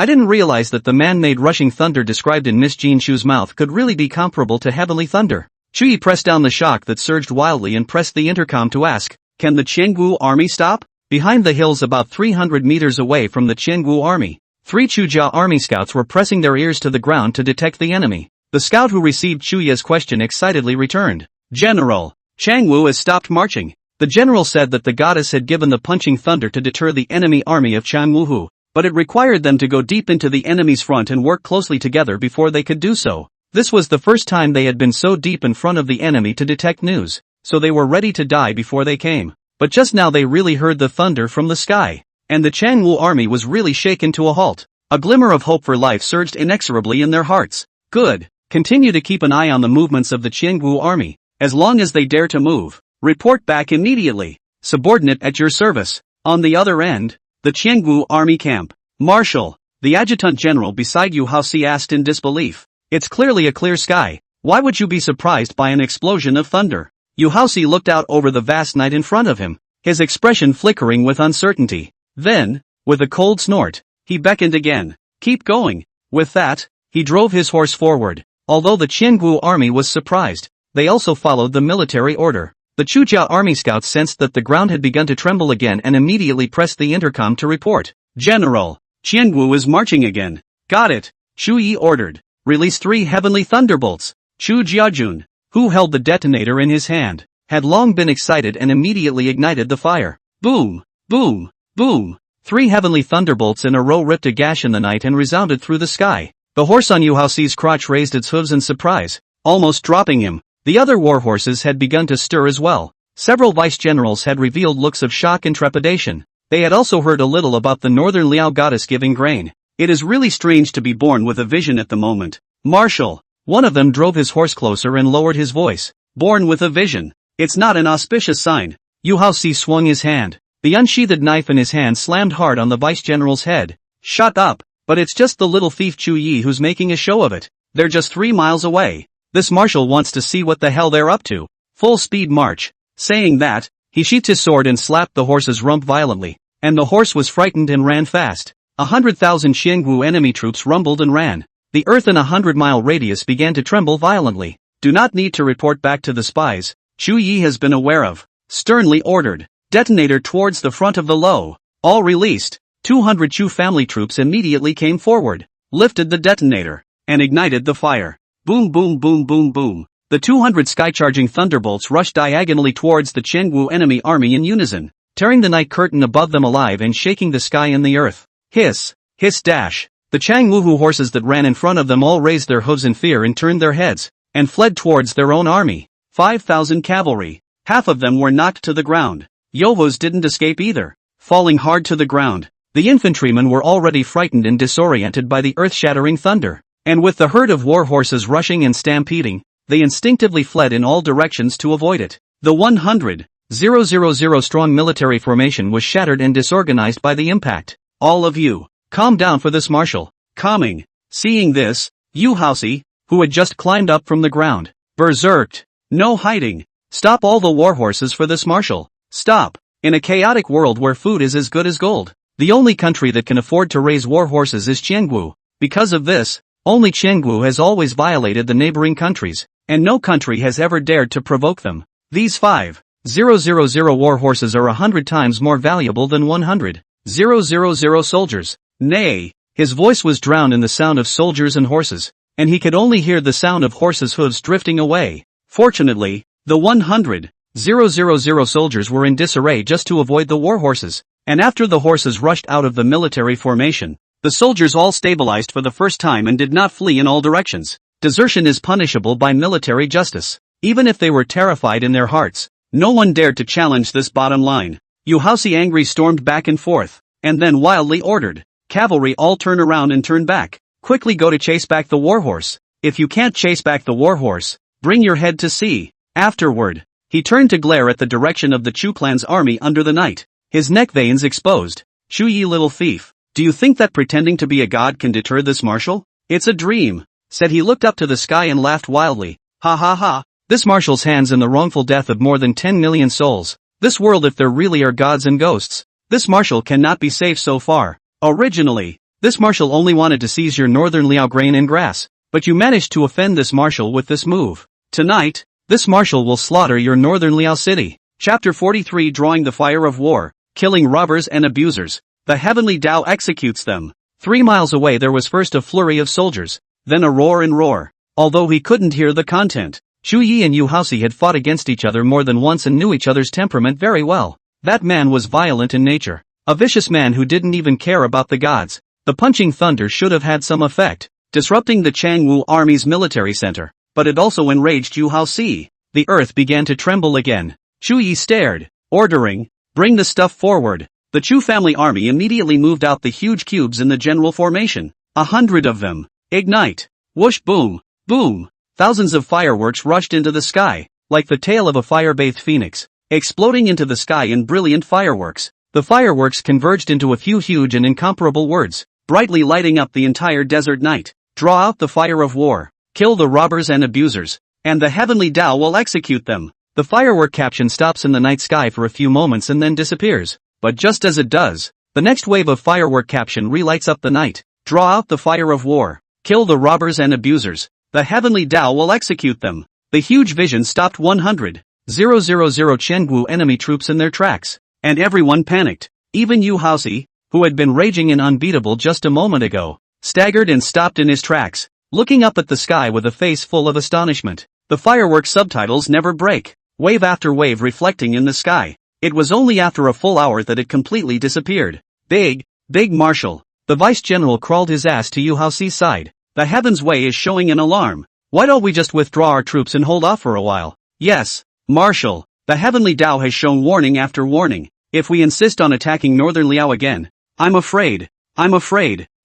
I didn't realize that the man-made rushing thunder described in Miss Jean Shu's mouth could really be comparable to heavenly thunder. Chu Yi pressed down the shock that surged wildly and pressed the intercom to ask, can the Chenggu army stop? Behind the hills about 300 meters away from the Chenggu army, 3 Chujia army scouts were pressing their ears to the ground to detect the enemy. The scout who received Chu Yi's question excitedly returned. General, Changwu has stopped marching. The general said that the goddess had given the punching thunder to deter the enemy army of Changwu, but it required them to go deep into the enemy's front and work closely together before they could do so. This was the first time they had been so deep in front of the enemy to detect news, so they were ready to die before they came. But just now they really heard the thunder from the sky, and the Changwu army was really shaken to a halt. A glimmer of hope for life surged inexorably in their hearts. Good. Continue to keep an eye on the movements of the Chengwu army. As long as they dare to move, report back immediately. Subordinate at your service. On the other end, the Chengwu army camp. Marshal, the adjutant general beside Yu Haoxi asked in disbelief. It's clearly a clear sky. Why would you be surprised by an explosion of thunder? Yu Haoxi looked out over the vast night in front of him, his expression flickering with uncertainty. Then, with a cold snort, he beckoned again. Keep going. With that, he drove his horse forward. Although the Chengwu army was surprised, they also followed the military order. The Chujia army scouts sensed that the ground had begun to tremble again and immediately pressed the intercom to report. General, Chengwu is marching again. Got it, Chu Yi ordered. Release 3 heavenly thunderbolts. Chu Jiajun, who held the detonator in his hand, had long been excited and immediately ignited the fire. Boom, boom, boom. 3 heavenly thunderbolts in a row ripped a gash in the night and resounded through the sky. The horse on Yu Haoxi's crotch raised its hooves in surprise, almost dropping him. The other war horses had begun to stir as well. Several vice-generals had revealed looks of shock and trepidation. They had also heard a little about the northern Liao goddess giving grain. It is really strange to be born with a vision at the moment. Marshal, one of them drove his horse closer and lowered his voice. Born with a vision. It's not an auspicious sign. Yu Haoxi swung his hand. The unsheathed knife in his hand slammed hard on the vice general's head. Shut up, but it's just the little thief Chu Yi who's making a show of it. They're just 3 miles away. This marshal wants to see what the hell they're up to. Full speed march. Saying that, he sheathed his sword and slapped the horse's rump violently. And the horse was frightened and ran fast. 100,000 Xiangwu enemy troops rumbled and ran. The earth in a 100-mile radius began to tremble violently. Do not need to report back to the spies. Chu Yi has been aware of. Sternly ordered. Detonator towards the front of the low. All released. 200 Chu family troops immediately came forward, lifted the detonator, and ignited the fire. Boom boom boom boom boom. The 200 skycharging thunderbolts rushed diagonally towards the Qiangwu enemy army in unison, tearing the night curtain above them alive and shaking the sky and the earth. Hiss, hiss dash. The Changwu horses that ran in front of them all raised their hooves in fear and turned their heads, and fled towards their own army. 5,000 cavalry. Half of them were knocked to the ground. Yovos didn't escape either, falling hard to the ground. The infantrymen were already frightened and disoriented by the earth-shattering thunder, and with the herd of war horses rushing and stampeding, they instinctively fled in all directions to avoid it. The 100,000 strong military formation was shattered and disorganized by the impact. All of you, calm down for this marshal. Calming. Seeing this, Yu Haoxi, who had just climbed up from the ground, berserked. No hiding. Stop all the war horses for this marshal. Stop. In a chaotic world where food is as good as gold, the only country that can afford to raise war horses is Qiangwu. Because of this, only Qiangwu has always violated the neighboring countries, and no country has ever dared to provoke them. These 5,000 war horses are 100 times more valuable than 100,000 soldiers. Nay, his voice was drowned in the sound of soldiers and horses, and he could only hear the sound of horses' hooves drifting away. Fortunately, the 100,000 soldiers were in disarray just to avoid the war horses, and after the horses rushed out of the military formation, the soldiers all stabilized for the first time and did not flee in all directions. Desertion is punishable by military justice. Even if they were terrified in their hearts, no one dared to challenge this bottom line. Yu Haoxi angry stormed back and forth, and then wildly ordered, cavalry all turn around and turn back. Quickly go to chase back the warhorse. If you can't chase back the warhorse, bring your head to see. Afterward, he turned to glare at the direction of the Chu clan's army under the night, his neck veins exposed. Chu Yi, little thief, do you think that pretending to be a god can deter this marshal? It's a dream, said he. Looked up to the sky and laughed wildly. Ha ha ha. This marshal's hands in the wrongful death of more than 10 million souls. This world, if there really are gods and ghosts, this marshal cannot be safe so far. Originally, this marshal only wanted to seize your northern Liao grain and grass, but you managed to offend this marshal with this move. Tonight, this marshal will slaughter your northern Liao city. Chapter 43, Drawing the Fire of War, Killing Robbers and Abusers. The heavenly Tao executes them. 3 miles away there was first a flurry of soldiers, then a roar and roar. Although he couldn't hear the content, Chu Yi and Yu Haoxi had fought against each other more than once and knew each other's temperament very well. That man was violent in nature, a vicious man who didn't even care about the gods. The punching thunder should have had some effect, disrupting the Qiangwu army's military center, but it also enraged Yu Haoxi. The earth began to tremble again. Chu Yi stared, ordering, bring the stuff forward. The Chu family army immediately moved out the huge cubes in the general formation. 100 of them. Ignite. Whoosh, boom, boom. Thousands of fireworks rushed into the sky, like the tail of a fire-bathed phoenix, exploding into the sky in brilliant fireworks. The fireworks converged into a few huge and incomparable words, brightly lighting up the entire desert night. Draw out the fire of war, kill the robbers and abusers, and the heavenly Tao will execute them. The firework caption stops in the night sky for a few moments and then disappears. But just as it does, the next wave of firework caption relights up the night. Draw out the fire of war, kill the robbers and abusers, the heavenly Tao will execute them. The huge vision stopped 100,000 Qiangwu enemy troops in their tracks, and everyone panicked. Even Yu Haoxi, who had been raging and unbeatable just a moment ago, staggered and stopped in his tracks, looking up at the sky with a face full of astonishment. The fireworks subtitles never break, wave after wave reflecting in the sky. It was only after a full hour that it completely disappeared. Big Marshal. The vice general crawled his ass to Yu Haoxi's side. The heavens way is showing an alarm. Why don't we just withdraw our troops and hold off for a while? Yes, Marshal. The heavenly Tao has shown warning after warning. If we insist on attacking northern Liao again, I'm afraid.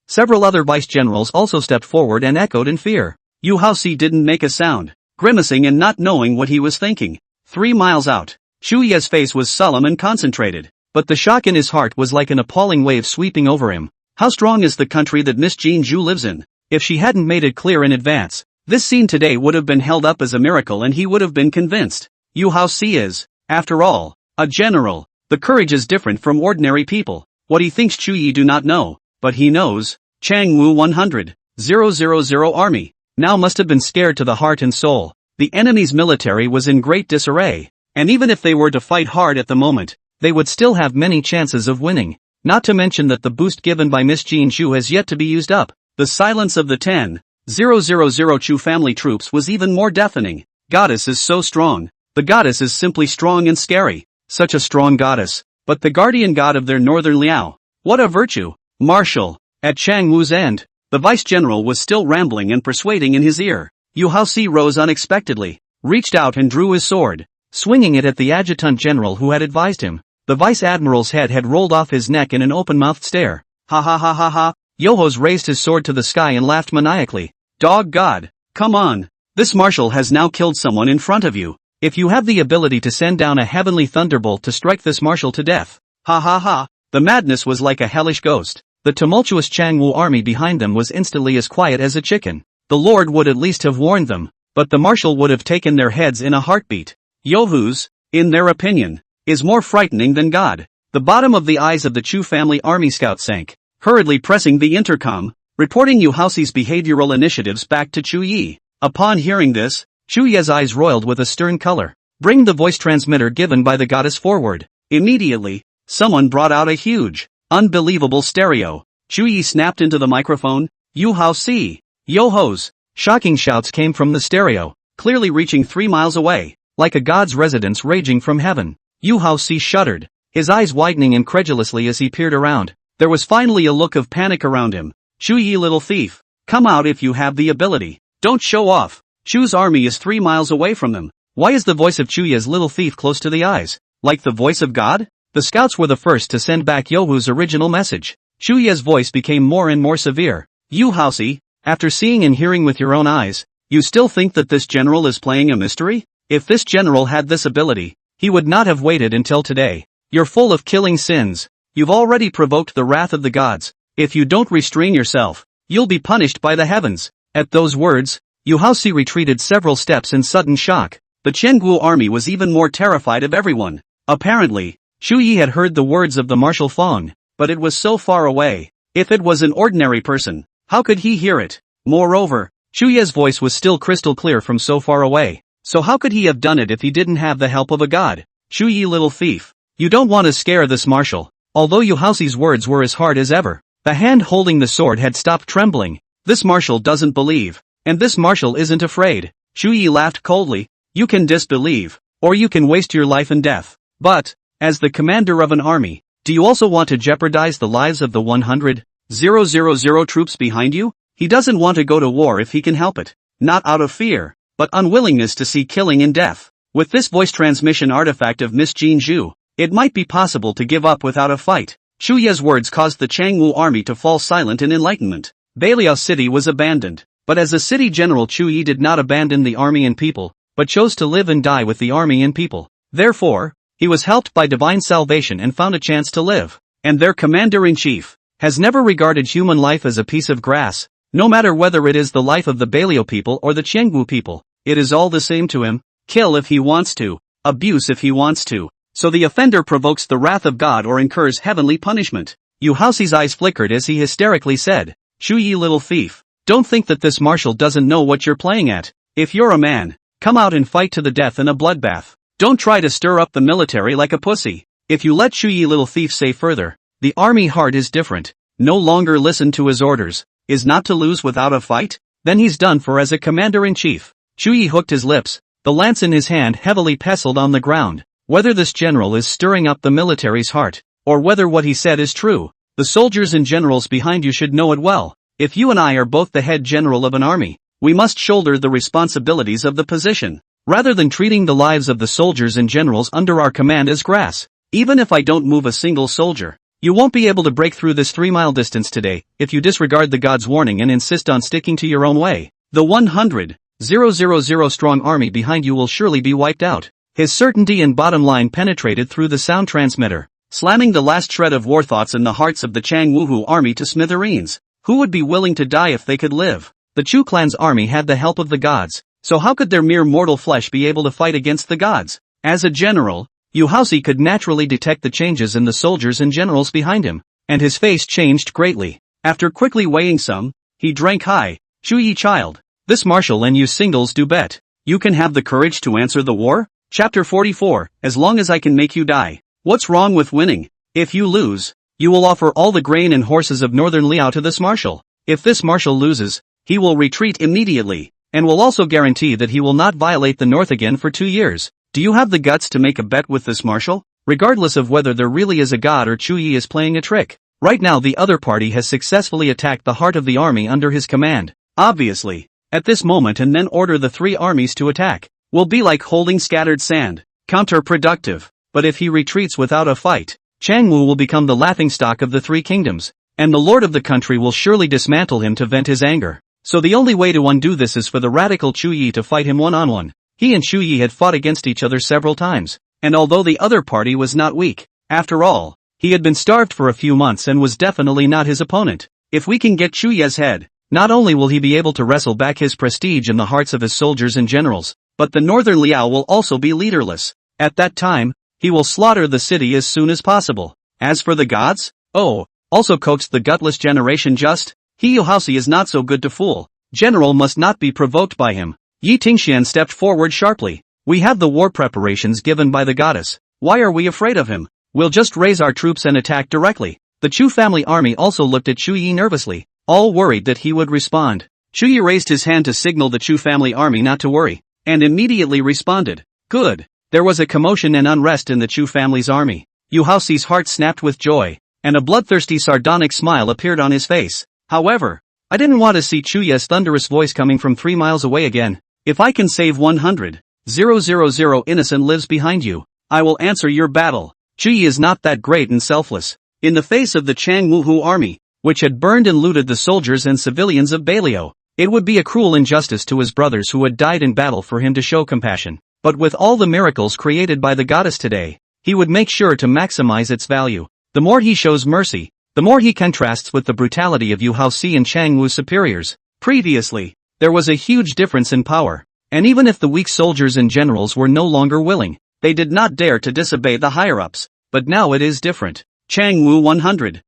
Several other vice generals also stepped forward and echoed in fear. Yu Haoxi didn't make a sound, grimacing and not knowing what he was thinking. 3 miles out, Chu Ye's face was solemn and concentrated, but the shock in his heart was like an appalling wave sweeping over him. How strong is the country that Miss Jean Zhu lives in? If she hadn't made it clear in advance, this scene today would have been held up as a miracle and he would have been convinced. Yu Haoxi is, after all, a general. The courage is different from ordinary people. What he thinks Chu Yi do not know, but he knows. Changwu 100,000 army now must have been scared to the heart and soul. The enemy's military was in great disarray, and even if they were to fight hard at the moment, they would still have many chances of winning. Not to mention that the boost given by Miss Jean Zhu has yet to be used up. The silence of the 10,000 Chu family troops was even more deafening. Goddess is so strong. The goddess is simply strong and scary. Such a strong goddess. But the guardian god of their northern Liao. What a virtue. Marshal. At Chang Wu's end, the vice-general was still rambling and persuading in his ear. Yu Haoxi rose unexpectedly, reached out and drew his sword, swinging it at the adjutant general who had advised him. The vice-admiral's head had rolled off his neck in an open-mouthed stare. Ha ha ha ha ha. Yohos raised his sword to the sky and laughed maniacally. Dog God. Come on. This marshal has now killed someone in front of you. If you have the ability to send down a heavenly thunderbolt to strike this marshal to death. Ha ha ha. The madness was like a hellish ghost. The tumultuous Changwu army behind them was instantly as quiet as a chicken. The Lord would at least have warned them, but the marshal would have taken their heads in a heartbeat. Yohu's, in their opinion, is more frightening than God. The bottom of the eyes of the Chu family army scout sank, hurriedly pressing the intercom, reporting Yu Haoxi's behavioral initiatives back to Chu Yi. Upon hearing this, Chu Ye's eyes roiled with a stern color. Bring the voice transmitter given by the goddess forward. Immediately, someone brought out a huge, unbelievable stereo. Chu Yi snapped into the microphone. Yu Haoxi. Yo-hos. Shocking shouts came from the stereo, clearly reaching 3 miles away, like a god's residence raging from heaven. Yu Haoxi shuddered, his eyes widening incredulously as he peered around. There was finally a look of panic around him. Chu Yi, little thief. Come out if you have the ability. Don't show off. Chu's army is 3 miles away from them. Why is the voice of Chu Ye's little thief close to the eyes? Like the voice of God? The scouts were the first to send back Yohu's original message. Chu Ye's voice became more and more severe. Yu Haoxi, after seeing and hearing with your own eyes, you still think that this general is playing a mystery? If this general had this ability, he would not have waited until today. You're full of killing sins. You've already provoked the wrath of the gods. If you don't restrain yourself, you'll be punished by the heavens. At those words, Yu Haoxi retreated several steps in sudden shock. The Chengguo army was even more terrified of everyone. Apparently, Chu Yi had heard the words of the Marshal Fong, but it was so far away. If it was an ordinary person, how could he hear it? Moreover, Chu Ye's voice was still crystal clear from so far away. So how could he have done it if he didn't have the help of a god? Chu Yi, little thief. You don't want to scare this marshal. Although Yu Haoxi's words were as hard as ever, the hand holding the sword had stopped trembling. This marshal doesn't believe, and this marshal isn't afraid. Chu Yi laughed coldly. You can disbelieve, or you can waste your life in death. But, as the commander of an army, do you also want to jeopardize the lives of the 100,000 troops behind you? He doesn't want to go to war if he can help it. Not out of fear, but unwillingness to see killing and death. With this voice transmission artifact of Miss Jean Zhu, it might be possible to give up without a fight. Chu Ye's words caused the Changwu army to fall silent in enlightenment. Beiliao City was abandoned, but as a city general Chu Yi did not abandon the army and people, but chose to live and die with the army and people. Therefore, he was helped by divine salvation and found a chance to live. And their commander-in-chief has never regarded human life as a piece of grass, no matter whether it is the life of the Beiliao people or the Chengwu people. It is all the same to him. Kill if he wants to, abuse if he wants to. So the offender provokes the wrath of God or incurs heavenly punishment. Yu Haoxi's eyes flickered as he hysterically said, Chu Yi, little thief, don't think that this marshal doesn't know what you're playing at. If you're a man, come out and fight to the death in a bloodbath. Don't try to stir up the military like a pussy. If you let Chu Yi, little thief, say further, the army heart is different. No longer listen to his orders, is not to lose without a fight? Then he's done for as a commander-in-chief. Chu Yi hooked his lips, the lance in his hand heavily pestled on the ground. Whether this general is stirring up the military's heart, or whether what he said is true, the soldiers and generals behind you should know it well. If you and I are both the head general of an army, we must shoulder the responsibilities of the position, rather than treating the lives of the soldiers and generals under our command as grass. Even if I don't move a single soldier, you won't be able to break through this 3-mile distance today, if you disregard the god's warning and insist on sticking to your own way. The 100,000 strong army behind you will surely be wiped out. His certainty and bottom line penetrated through the sound transmitter, slamming the last shred of war thoughts in the hearts of the Chang Wuhu army to smithereens. Who would be willing to die if they could live? The Chu clan's army had the help of the gods, so how could their mere mortal flesh be able to fight against the gods? As a general, Yu Haoxi could naturally detect the changes in the soldiers and generals behind him, and his face changed greatly. After quickly weighing some, he drank high. Chu Yi child, this marshal and you singles do bet. You can have the courage to answer the war? Chapter 44, as long as I can make you die. What's wrong with winning? If you lose, you will offer all the grain and horses of northern Liao to this marshal. If this marshal loses, he will retreat immediately, and will also guarantee that he will not violate the north again for 2 years. Do you have the guts to make a bet with this marshal? Regardless of whether there really is a god or Chu Yi is playing a trick. Right now the other party has successfully attacked the heart of the army under his command. Obviously, at this moment and then order the 3 armies to attack, will be like holding scattered sand. Counterproductive. But if he retreats without a fight, Chang Wu will become the laughingstock of the 3 kingdoms, and the lord of the country will surely dismantle him to vent his anger. So the only way to undo this is for the radical Chu Yi to fight him one-on-one. He and Chu Yi had fought against each other several times, and although the other party was not weak, after all, he had been starved for a few months and was definitely not his opponent. If we can get Chu Yi's head, not only will he be able to wrestle back his prestige in the hearts of his soldiers and generals, but the northern Liao will also be leaderless. At that time, he will slaughter the city as soon as possible. As for the gods? Oh, also coaxed the gutless generation just? He Yu Haoxi is not so good to fool. General must not be provoked by him. Yi Tingxian stepped forward sharply. We have the war preparations given by the goddess. Why are we afraid of him? We'll just raise our troops and attack directly. The Chu family army also looked at Chu Yi nervously, all worried that he would respond. Chu Yi raised his hand to signal the Chu family army not to worry, and immediately responded. Good. There was a commotion and unrest in the Chu family's army. Yu Haoxi's heart snapped with joy, and a bloodthirsty sardonic smile appeared on his face. However, I didn't want to see Chu Yi's thunderous voice coming from 3 miles away again. If I can save 100,000 innocent lives behind you, I will answer your battle. Chu Yi is not that great and selfless. In the face of the Chang Wuhu army, which had burned and looted the soldiers and civilians of Beilio, it would be a cruel injustice to his brothers who had died in battle for him to show compassion. But with all the miracles created by the goddess today, he would make sure to maximize its value. The more he shows mercy, the more he contrasts with the brutality of Yu Haoxi and Chang Wu's superiors. Previously, there was a huge difference in power, and even if the weak soldiers and generals were no longer willing, they did not dare to disobey the higher-ups. But now it is different. Chang Wu 100,000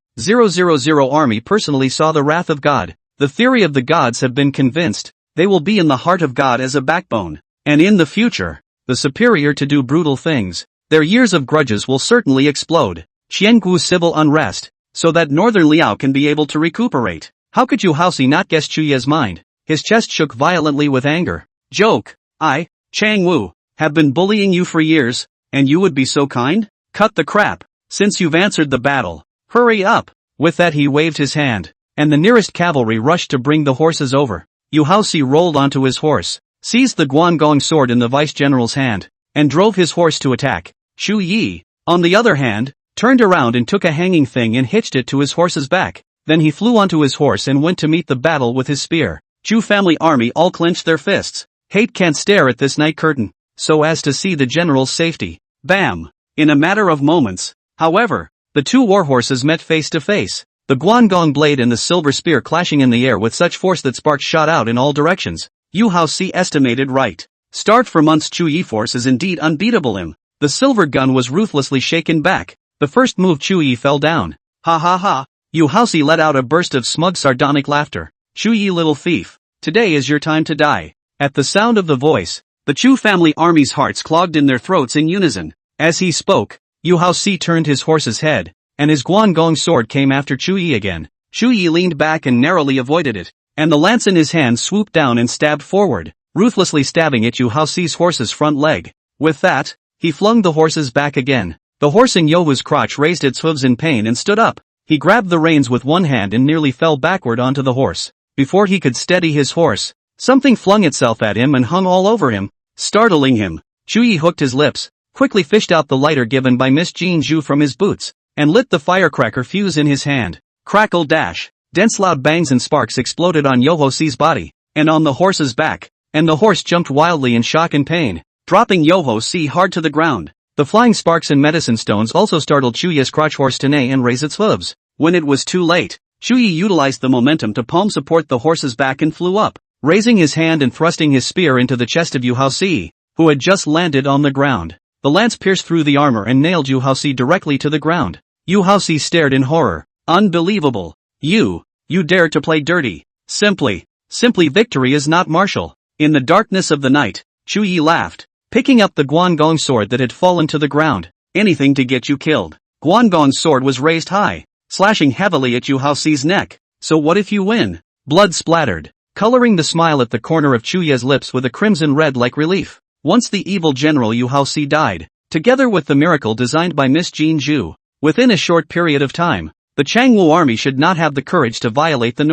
army personally saw the wrath of God. The theory of the gods have been convinced, they will be in the heart of God as a backbone, and in the future, the superior to do brutal things. Their years of grudges will certainly explode. Qiangu civil unrest, so that northern Liao can be able to recuperate. How could Yu Haoxi not guess Chu Yi's mind? His chest shook violently with anger. Joke. I, Chang Wu, have been bullying you for years, and you would be so kind? Cut the crap. Since you've answered the battle, hurry up. With that he waved his hand, and the nearest cavalry rushed to bring the horses over. Yu Haoxi rolled onto his horse, seized the Guangong sword in the vice-general's hand, and drove his horse to attack. Chu Yi, on the other hand, turned around and took a hanging thing and hitched it to his horse's back. Then he flew onto his horse and went to meet the battle with his spear. Chu family army all clenched their fists. Hate can't stare at this night curtain, so as to see the general's safety. Bam! In a matter of moments, however, the 2 warhorses met face to face, the Guangong blade and the silver spear clashing in the air with such force that sparks shot out in all directions. Yu Haoxi estimated right. Starved for months, Chu Yi force is indeed unbeatable him. The silver gun was ruthlessly shaken back. The first move Chu Yi fell down. Ha ha ha. Yu Haoxi let out a burst of smug sardonic laughter. Chu Yi little thief, today is your time to die. At the sound of the voice, the Chu family army's hearts clogged in their throats in unison. As he spoke, Yu Haoxi turned his horse's head, and his Guangong sword came after Chu Yi again. Chu Yi leaned back and narrowly avoided it, and the lance in his hand swooped down and stabbed forward, ruthlessly stabbing at Yu Haoxi's horse's front leg. With that, he flung the horses back again. The horse in Yohu's crotch raised its hooves in pain and stood up. He grabbed the reins with one hand and nearly fell backward onto the horse. Before he could steady his horse, something flung itself at him and hung all over him, startling him. Chu Yi hooked his lips, quickly fished out the lighter given by Miss Jean Zhu from his boots, and lit the firecracker fuse in his hand. Crackle dash. Dense loud bangs and sparks exploded on Yohu's body, and on the horse's back, and the horse jumped wildly in shock and pain. dropping Yoho-si hard to the ground. The flying sparks and medicine stones also startled Chuya's crotch horse to neigh and raise its hooves. When it was too late, Chuyi utilized the momentum to palm support the horse's back and flew up, raising his hand and thrusting his spear into the chest of Yoho-si, who had just landed on the ground. The lance pierced through the armor and nailed Yoho-si directly to the ground. Yoho-si stared in horror. Unbelievable. You dare to play dirty. Simply victory is not martial. In the darkness of the night, Chuyi laughed, picking up the Guangong sword that had fallen to the ground. Anything to get you killed. Guangong's sword was raised high, slashing heavily at Yoho-si's neck. So what if you win? Blood splattered, coloring the smile at the corner of Chuya's lips with a crimson red like relief. Once the evil general Yoho-si died, together with the miracle designed by Miss Jean Zhu, within a short period of time, the Changwu army should not have the courage to violate the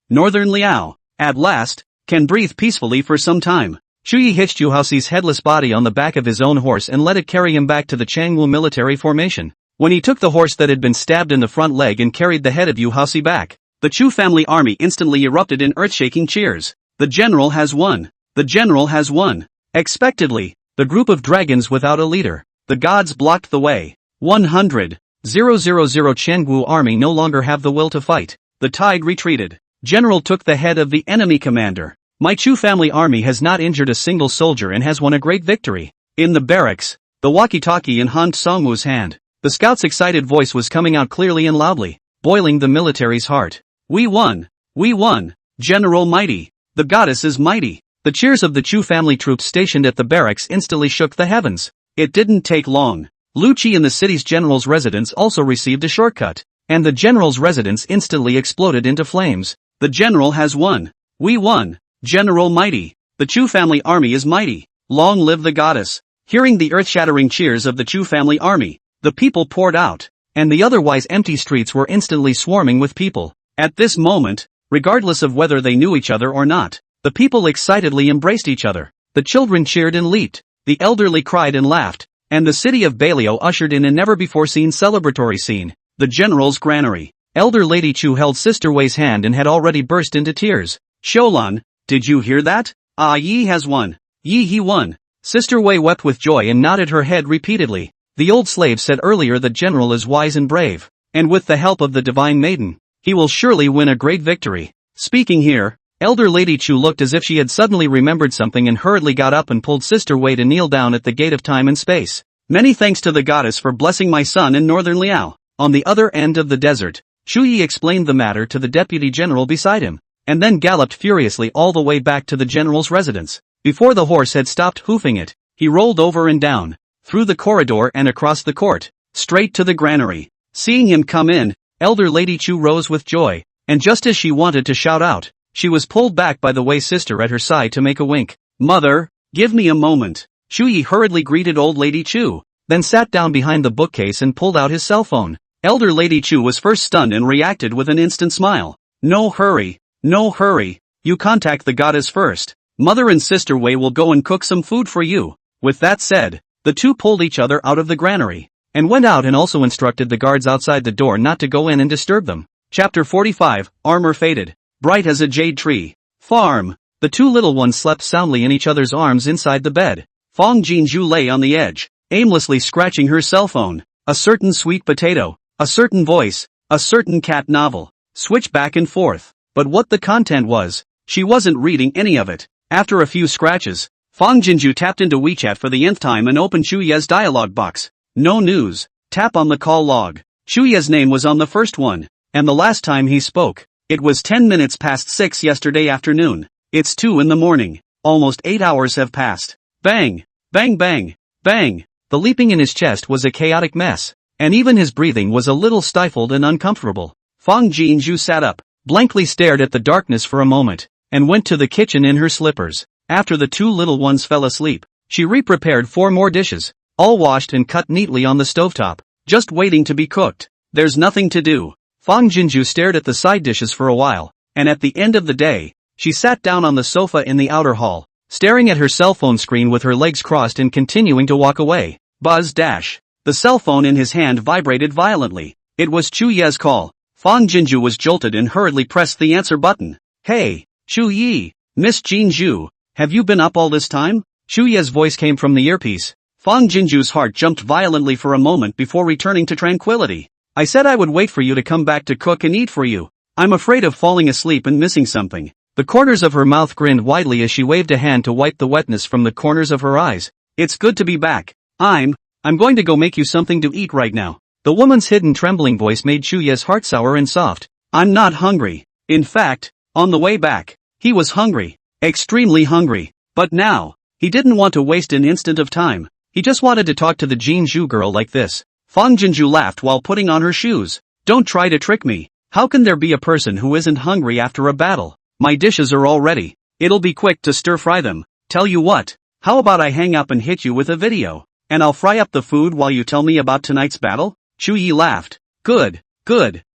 Northern Liao, at last, can breathe peacefully for some time. Chuyi hitched Yoho-si's headless body on the back of his own horse and let it carry him back to the Changwu military formation. When he took the horse that had been stabbed in the front leg and carried the head of Yoho-si back, the Chu family army instantly erupted in earth-shaking cheers. The general has won. The general has won. Expectedly, the group of dragons without a leader, the gods blocked the way. 100,000 Changwu army no longer have the will to fight. The tide retreated. General took the head of the enemy commander. My Chu family army has not injured a single soldier and has won a great victory. In the barracks, the walkie-talkie in Han Songwu's hand, the scout's excited voice was coming out clearly and loudly, boiling the military's heart. We won! We won! General mighty! The goddess is mighty! The cheers of the Chu family troops stationed at the barracks instantly shook the heavens. It didn't take long. Lu Qi and the city's general's residence also received a shortcut, and the general's residence instantly exploded into flames. The general has won! We won! General mighty! The Chu family army is mighty! Long live the goddess! Hearing the earth-shattering cheers of the Chu family army, the people poured out, and the otherwise empty streets were instantly swarming with people. At this moment, regardless of whether they knew each other or not, the people excitedly embraced each other. The children cheered and leaped, the elderly cried and laughed, and the city of Bailio ushered in a never-before-seen celebratory scene. The general's granary. Elder Lady Chu held Sister Wei's hand and had already burst into tears. Sholan, did you hear that? Ah, Yi has won. Yi he won. Sister Wei wept with joy and nodded her head repeatedly. The old slave said earlier the general is wise and brave, and with the help of the divine maiden, he will surely win a great victory. Speaking here, Elder Lady Chu looked as if she had suddenly remembered something and hurriedly got up and pulled Sister Wei to kneel down at the gate of time and space. Many thanks to the goddess for blessing my son in Northern Liao. On the other end of the desert, Chuyi explained the matter to the deputy general beside him, and then galloped furiously all the way back to the general's residence. Before the horse had stopped hoofing it, he rolled over and down, through the corridor and across the court, straight to the granary. Seeing him come in, Elder Lady Chu rose with joy, and just as she wanted to shout out, she was pulled back by the Wei sister at her side to make a wink. Mother, give me a moment. Chuyi hurriedly greeted Old Lady Chu, then sat down behind the bookcase and pulled out his cell phone. Elder Lady Chu was first stunned and reacted with an instant smile. No hurry, no hurry. You contact the goddess first. Mother and Sister Wei will go and cook some food for you. With that said, the two pulled each other out of the granary, and went out and also instructed the guards outside the door not to go in and disturb them. Chapter 45, Armor Faded. Bright as a jade tree. Farm. The two little ones slept soundly in each other's arms inside the bed. Fong Jinju lay on the edge, aimlessly scratching her cell phone. A certain sweet potato, a certain voice, a certain cat novel, switched back and forth. But what the content was, she wasn't reading any of it. After a few scratches, Fong Jinju tapped into WeChat for the nth time and opened Chuye's dialog box. No news. Tap on the call log. Chuye's name was on the first one, and the last time he spoke, it was 10 minutes past 6 yesterday afternoon. It's 2 in the morning. Almost 8 hours have passed. Bang! Bang bang! Bang! The leaping in his chest was a chaotic mess, and even his breathing was a little stifled and uncomfortable. Fong Jinju sat up, blankly stared at the darkness for a moment, and went to the kitchen in her slippers. After the two little ones fell asleep, she re-prepared 4 more dishes, all washed and cut neatly on the stovetop, just waiting to be cooked. There's nothing to do. Fong Jinju stared at the side dishes for a while, and at the end of the day, she sat down on the sofa in the outer hall, staring at her cell phone screen with her legs crossed and continuing to walk away. Buzz dash. The cell phone in his hand vibrated violently. It was Chu Ye's call. Fong Jinju was jolted and hurriedly pressed the answer button. Hey, Chu Yi, Miss Jean Zhu, have you been up all this time? Shu Ye's voice came from the earpiece. Fang Jinju's heart jumped violently for a moment before returning to tranquility. I said I would wait for you to come back to cook and eat for you. I'm afraid of falling asleep and missing something. The corners of her mouth grinned widely as she waved a hand to wipe the wetness from the corners of her eyes. It's good to be back. I'm going to go make you something to eat right now. The woman's hidden trembling voice made Shu Ye's heart sour and soft. I'm not hungry. In fact, on the way back, he was hungry. Extremely hungry. But now, he didn't want to waste an instant of time. He just wanted to talk to the Jinju girl like this. Fang Jinju laughed while putting on her shoes. Don't try to trick me. How can there be a person who isn't hungry after a battle? My dishes are all ready. It'll be quick to stir-fry them. Tell you what, how about I hang up and hit you with a video? And I'll fry up the food while you tell me about tonight's battle? Chu Yi laughed. Good.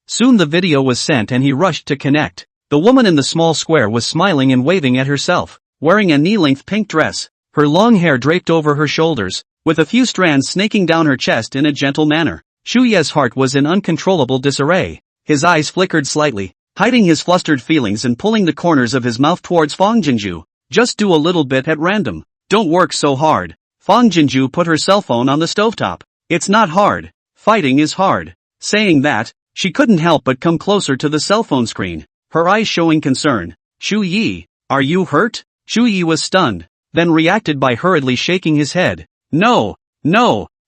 Soon the video was sent and he rushed to connect. The woman in the small square was smiling and waving at herself, wearing a knee-length pink dress, her long hair draped over her shoulders, with a few strands snaking down her chest in a gentle manner. Shu Ye's heart was in uncontrollable disarray. His eyes flickered slightly, hiding his flustered feelings and pulling the corners of his mouth towards Fang Jinju. Just do a little bit at random. Don't work so hard. Fang Jinju put her cell phone on the stovetop. It's not hard. Fighting is hard. Saying that, she couldn't help but come closer to the cell phone screen, her eyes showing concern. Shu Yi, are you hurt? Shu Yi was stunned, then reacted by hurriedly shaking his head. No,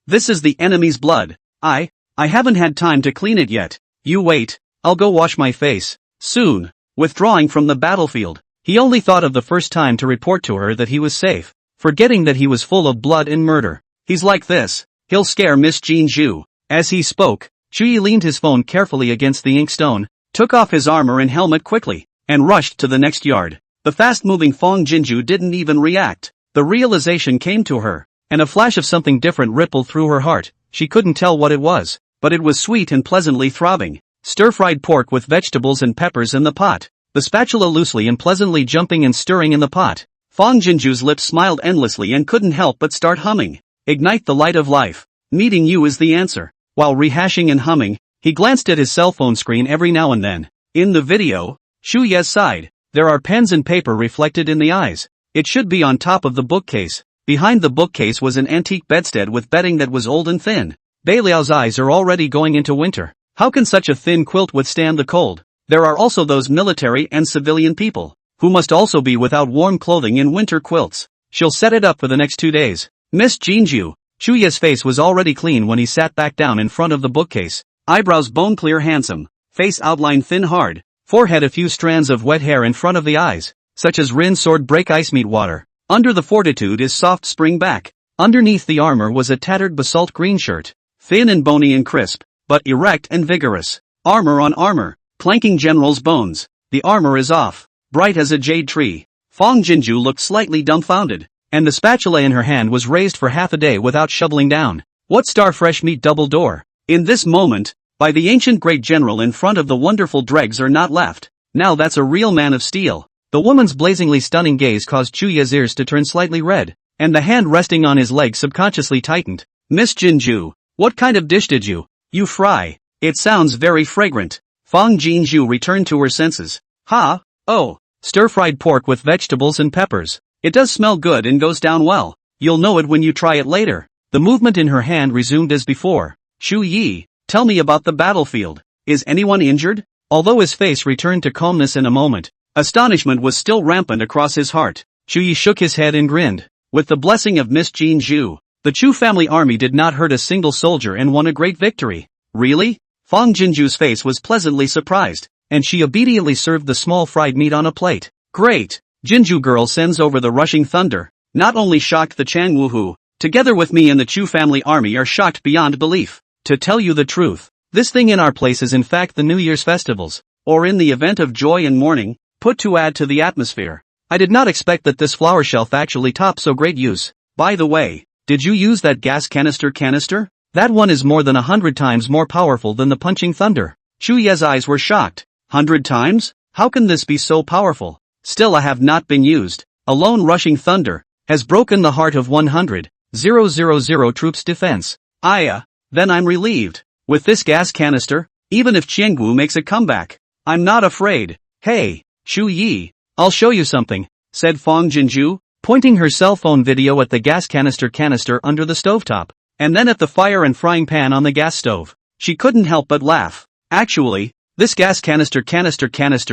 this is the enemy's blood. I haven't had time to clean it yet. You wait, I'll go wash my face. Soon, withdrawing from the battlefield, he only thought of the first time to report to her that he was safe, forgetting that he was full of blood and murder. He's like this, he'll scare Miss Jinju. As he spoke, Chu Yi leaned his phone carefully against the inkstone, took off his armor and helmet quickly, and rushed to the next yard. The fast-moving Fang Jinju didn't even react. The realization came to her, and a flash of something different rippled through her heart. She couldn't tell what it was, but it was sweet and pleasantly throbbing. Stir-fried pork with vegetables and peppers in the pot, the spatula loosely and pleasantly jumping and stirring in the pot. Fang Jinju's lips smiled endlessly and couldn't help but start humming. Ignite the light of life. Meeting you is the answer. While rehashing and humming, he glanced at his cell phone screen every now and then. In the video, Shu Ye sighed. There are pens and paper reflected in the eyes. It should be on top of the bookcase. Behind the bookcase was an antique bedstead with bedding that was old and thin. Bei Liao's eyes are already going into winter. How can such a thin quilt withstand the cold? There are also those military and civilian people, who must also be without warm clothing in winter quilts. She'll set it up for the next 2 days. Miss Jinju. Shu Ye's face was already clean when he sat back down in front of the bookcase. Eyebrows bone clear handsome, face outline thin hard, forehead a few strands of wet hair in front of the eyes, such as Rin sword break ice meet water. Under the fortitude is soft spring back. Underneath the armor was a tattered basalt green shirt, thin and bony and crisp, but erect and vigorous. Armor on armor, clanking general's bones. The armor is off, bright as a jade tree. Fang Jinju looked slightly dumbfounded, and the spatula in her hand was raised for half a day without shoveling down. What star-fresh meat double door? In this moment, by the ancient great general in front of the wonderful dregs are not left. Now that's a real man of steel. The woman's blazingly stunning gaze caused Chu Ye's ears to turn slightly red, and the hand resting on his leg subconsciously tightened. Miss Jinju, what kind of dish did you fry? It sounds very fragrant. Fang Jinju returned to her senses. Oh, stir-fried pork with vegetables and peppers. It does smell good and goes down well. You'll know it when you try it later. The movement in her hand resumed as before. Shu Yi, tell me about the battlefield. Is anyone injured? Although his face returned to calmness in a moment, astonishment was still rampant across his heart. Shu Yi shook his head and grinned. With the blessing of Miss Jinju, the Chu family army did not hurt a single soldier and won a great victory. Really? Fang Jinju's face was pleasantly surprised, and she obediently served the small fried meat on a plate. Great! Jinju girl sends over the rushing thunder. Not only shocked the Changwu who, together with me and the Chu family army are shocked beyond belief. To tell you the truth, this thing in our place is in fact the New Year's festivals, or in the event of joy and mourning, put to add to the atmosphere. I did not expect that this flower shelf actually tops so great use. By the way, did you use that gas canister? That one is more than 100 times more powerful than the punching thunder. Chu Ye's eyes were shocked. 100 times? How can this be so powerful? Still I have not been used. Alone rushing thunder has broken the heart of 100,000 troops defense. Then I'm relieved. With this gas canister, even if Qiangwu makes a comeback, I'm not afraid. Hey, Shu Yi, I'll show you something, said Fang Jinju. pointing her cell phone video at the gas canister under the stovetop, and then at the fire and frying pan on the gas stove. She couldn't help but laugh. Actually, this gas canister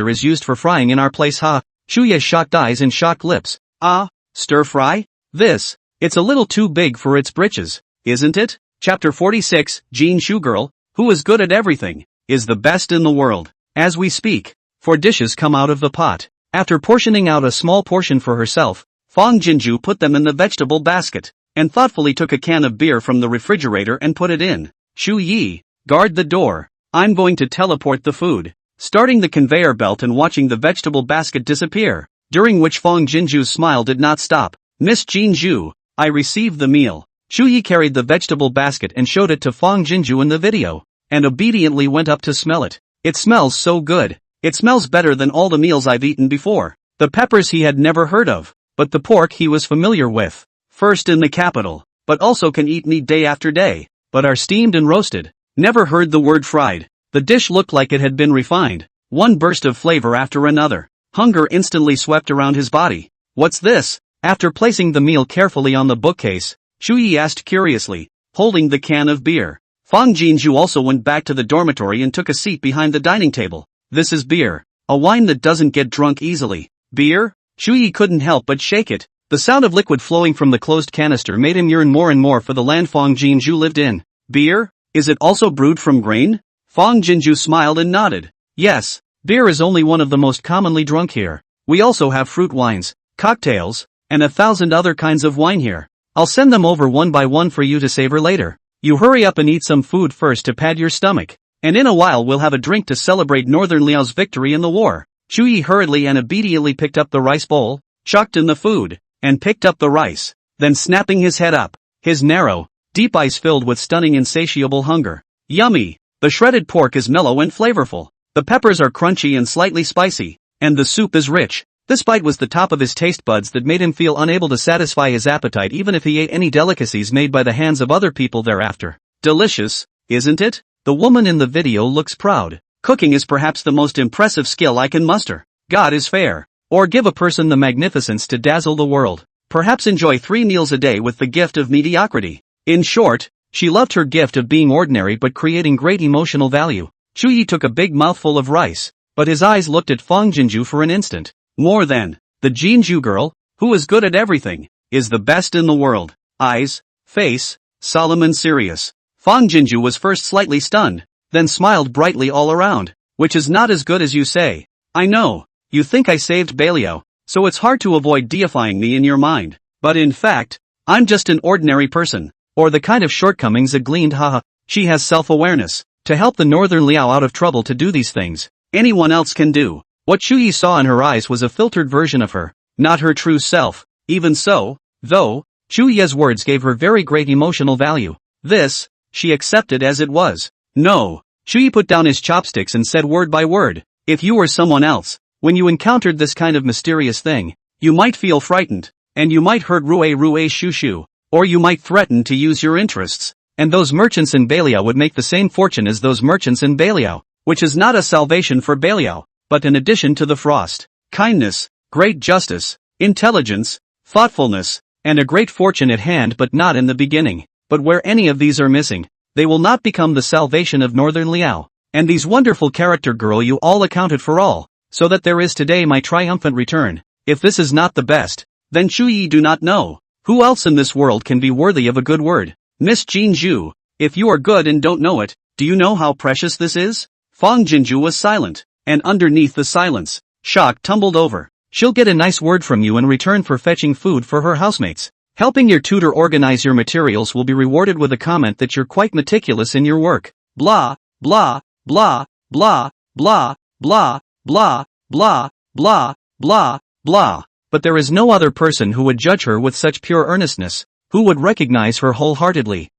is used for frying in our place, ha. Shuya's shocked eyes and shocked lips. Ah, stir fry? It's a little too big for its britches, isn't it? Chapter 46, Jean Shu Girl, who is good at everything, is the best in the world. As we speak, 4 dishes come out of the pot. After portioning out a small portion for herself, Fang Jinju put them in the vegetable basket, and thoughtfully took a can of beer from the refrigerator and put it in. Shu Yi, guard the door. I'm going to teleport the food. Starting the conveyor belt and watching the vegetable basket disappear, during which Fang Jinju's smile did not stop. Miss Jinju, I received the meal. Shu Yi carried the vegetable basket and showed it to Fang Jinju in the video, and obediently went up to smell it. It smells so good. It smells better than all the meals I've eaten before. The peppers he had never heard of, but the pork he was familiar with. First in the capital, but also can eat meat day after day, but are steamed and roasted. Never heard the word fried. The dish looked like it had been refined. One burst of flavor after another. Hunger instantly swept around his body. What's this? After placing the meal carefully on the bookcase, Shu Yi asked curiously, holding the can of beer. Fang Jinju also went back to the dormitory and took a seat behind the dining table. This is beer. A wine that doesn't get drunk easily. Beer? Shu Yi couldn't help but shake it. The sound of liquid flowing from the closed canister made him yearn more and more for the land Fang Jinju lived in. Beer? Is it also brewed from grain? Fang Jinju smiled and nodded. Yes, beer is only one of the most commonly drunk here. We also have fruit wines, cocktails, and 1,000 other kinds of wine here. I'll send them over one by one for you to savor later. You hurry up and eat some food first to pad your stomach, and in a while we'll have a drink to celebrate Northern Liao's victory in the war. Shu Yi hurriedly and obediently picked up the rice bowl, chucked in the food, and picked up the rice, then snapping his head up, his narrow, deep eyes filled with stunning insatiable hunger. Yummy! The shredded pork is mellow and flavorful. The peppers are crunchy and slightly spicy, and the soup is rich. This bite was the top of his taste buds that made him feel unable to satisfy his appetite even if he ate any delicacies made by the hands of other people thereafter. Delicious, isn't it? The woman in the video looks proud. Cooking is perhaps the most impressive skill I can muster. God is fair. Or give a person the magnificence to dazzle the world. Perhaps enjoy 3 meals a day with the gift of mediocrity. In short, she loved her gift of being ordinary but creating great emotional value. Shu Yi took a big mouthful of rice, but his eyes looked at Fang Jinju for an instant. More than, the Jinju girl, who is good at everything, is the best in the world. Eyes, face, solemn and serious. Fang Jinju was first slightly stunned, then smiled brightly all around, which is not as good as you say. I know, you think I saved Beliao, so it's hard to avoid deifying me in your mind, but in fact, I'm just an ordinary person, or the kind of shortcomings that gleaned haha. She has self-awareness, to help the Northern Liao out of trouble to do these things. Anyone else can do. What Shu Yi saw in her eyes was a filtered version of her, not her true self. Even so, though, Shu Yi's words gave her very great emotional value. This, she accepted as it was. No. Shu Yi put down his chopsticks and said word by word, if you were someone else, when you encountered this kind of mysterious thing, you might feel frightened, and you might hurt Rue Shu Shu, or you might threaten to use your interests, and those merchants in Beliao would make the same fortune as those merchants in Beliao, which is not a salvation for Beliao, but an addition to the frost. Kindness, great justice, intelligence, thoughtfulness, and a great fortune at hand but not in the beginning. But where any of these are missing, they will not become the salvation of Northern Liao. And these wonderful character girl you all accounted for all, so that there is today my triumphant return. If this is not the best, then Shu Yi do not know. Who else in this world can be worthy of a good word? Miss Jinju, if you are good and don't know it, do you know how precious this is? Fang Jinju was silent, and underneath the silence, shock tumbled over. She'll get a nice word from you in return for fetching food for her housemates. Helping your tutor organize your materials will be rewarded with a comment that you're quite meticulous in your work. Blah, blah, blah, blah, blah, blah, blah, blah, blah, blah, blah. But there is no other person who would judge her with such pure earnestness, who would recognize her wholeheartedly.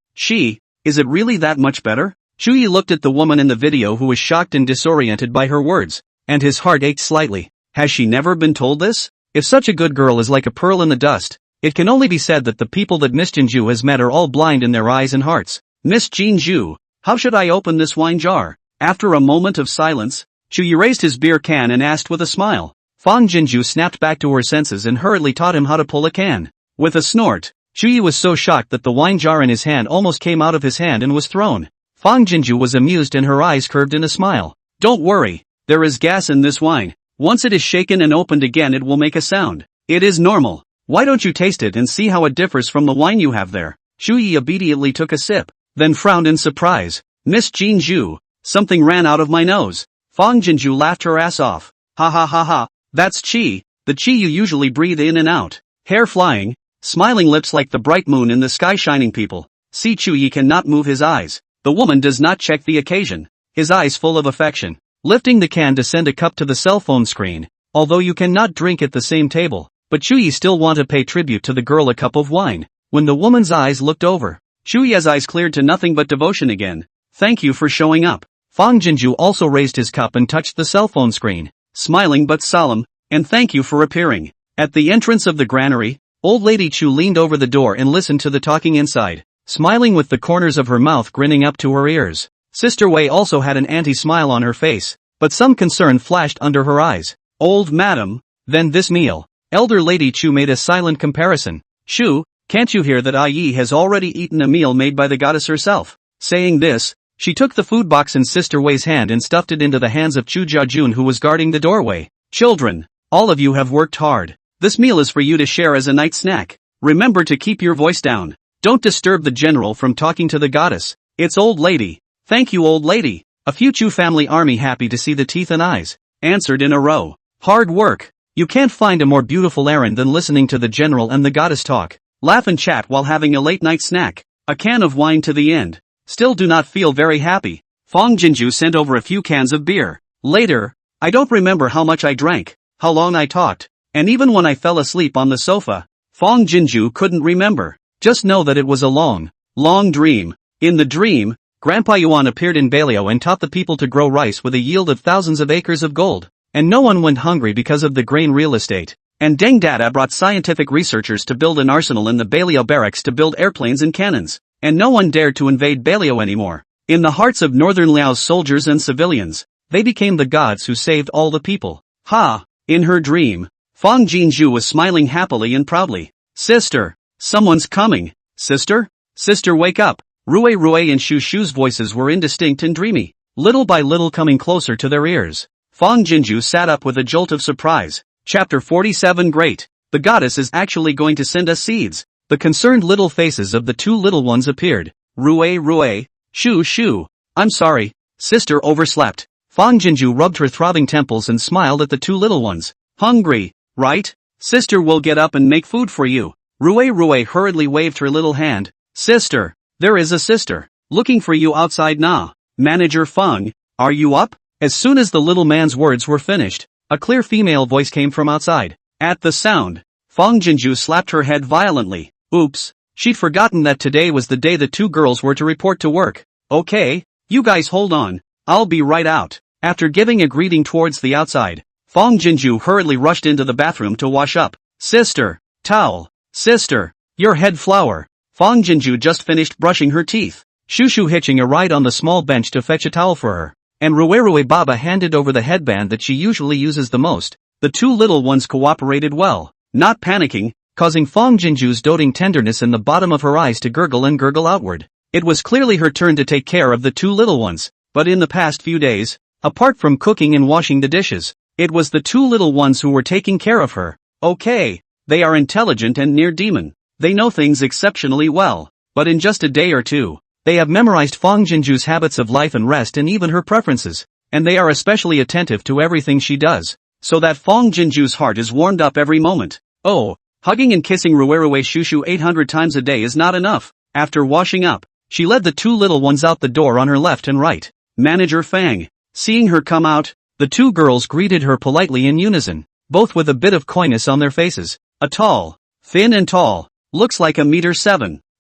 Is it really that much better? Shu Yi looked at the woman in the video who was shocked and disoriented by her words, and his heart ached slightly. Has she never been told this? If such a good girl is like a pearl in the dust, it can only be said that the people that Miss Jinju has met are all blind in their eyes and hearts. Miss Jinju, how should I open this wine jar? After a moment of silence, Shu Yi raised his beer can and asked with a smile. Fang Jinju snapped back to her senses and hurriedly taught him how to pull a can. With a snort, Chuyi was so shocked that the wine jar in his hand almost came out of his hand and was thrown. Fang Jinju was amused and her eyes curved in a smile. Don't worry, there is gas in this wine. Once it is shaken and opened again it will make a sound. It is normal. Why don't you taste it and see how it differs from the wine you have there? Chuyi immediately took a sip, then frowned in surprise. Miss Jinju, something ran out of my nose. Fang Jinju laughed her ass off. Ha ha ha ha, that's qi, the qi you usually breathe in and out. Hair flying, smiling lips like the bright moon in the sky shining people. See Chuyi cannot move his eyes. The woman does not check the occasion. His eyes full of affection. Lifting the can to send a cup to the cell phone screen. Although you cannot drink at the same table, but Chuyi still want to pay tribute to the girl a cup of wine. When the woman's eyes looked over, Chuyi's eyes cleared to nothing but devotion again. Thank you for showing up. Fang Jinju also raised his cup and touched the cell phone screen, smiling but solemn, and thank you for appearing. At the entrance of the granary, old lady Chu leaned over the door and listened to the talking inside, smiling with the corners of her mouth grinning up to her ears. Sister Wei also had an anti-smile on her face, but some concern flashed under her eyes. Old madam, then this meal. Elder lady Chu made a silent comparison. Shu, can't you hear that Ai Yi has already eaten a meal made by the goddess herself? Saying this, she took the food box in Sister Wei's hand and stuffed it into the hands of Chu Jiajun who was guarding the doorway. Children, all of you have worked hard. This meal is for you to share as a night snack. Remember to keep your voice down. Don't disturb the general from talking to the goddess. It's old lady. Thank you old lady. A few Chu family army happy to see the teeth and eyes, answered in a row. Hard work. You can't find a more beautiful errand than listening to the general and the goddess talk. Laugh and chat while having a late night snack. A can of wine to the end. Still do not feel very happy. Fang Jinju sent over a few cans of beer. Later, I don't remember how much I drank, how long I talked, and even when I fell asleep on the sofa, Fang Jinju couldn't remember. Just know that it was a long, long dream. In the dream, Grandpa Yuan appeared in Bailio and taught the people to grow rice with a yield of thousands of acres of gold. And no one went hungry because of the grain real estate. And Deng Dada brought scientific researchers to build an arsenal in the Bailio barracks to build airplanes and cannons. And no one dared to invade Bailio anymore. In the hearts of Northern Liao's soldiers and civilians, they became the gods who saved all the people. Ha! In her dream, Fang Jinju was smiling happily and proudly. Sister, someone's coming. Sister? Sister wake up. Rui and Shu Shu's voices were indistinct and dreamy, little by little coming closer to their ears. Fang Jinju sat up with a jolt of surprise. Chapter 47 Great! The goddess is actually going to send us seeds. The concerned little faces of the two little ones appeared. Rui, Shu, I'm sorry, sister overslept. Fang Jinju rubbed her throbbing temples and smiled at the two little ones. Hungry, right? Sister will get up and make food for you. Rui hurriedly waved her little hand. Sister, there is a sister, looking for you outside now. Manager Feng, are you up? As soon as the little man's words were finished, a clear female voice came from outside. At the sound, Fang Jinju slapped her head violently. Oops, she'd forgotten that today was the day the two girls were to report to work. Okay, you guys hold on, I'll be right out. After giving a greeting towards the outside, Fang Jinju hurriedly rushed into the bathroom to wash up. Sister, towel. Sister, your head flower. Fang Jinju just finished brushing her teeth. Shushu hitching a ride on the small bench to fetch a towel for her, and Rui Baba handed over the headband that she usually uses the most. The two little ones cooperated well, not panicking, causing Fang Jinju's doting tenderness in the bottom of her eyes to gurgle and gurgle outward. It was clearly her turn to take care of the two little ones, but in the past few days, apart from cooking and washing the dishes, it was the two little ones who were taking care of her. Okay, they are intelligent and near demon. They know things exceptionally well, but in just a day or two, they have memorized Fang Jinju's habits of life and rest and even her preferences, and they are especially attentive to everything she does, so that Fang Jinju's heart is warmed up every moment. Oh, hugging and kissing Rui Shushu 800 times a day is not enough. After washing up, she led the two little ones out the door on her left and right. Manager Fang, seeing her come out, the two girls greeted her politely in unison, both with a bit of coyness on their faces. A tall, thin and tall, looks like 1.7 meters,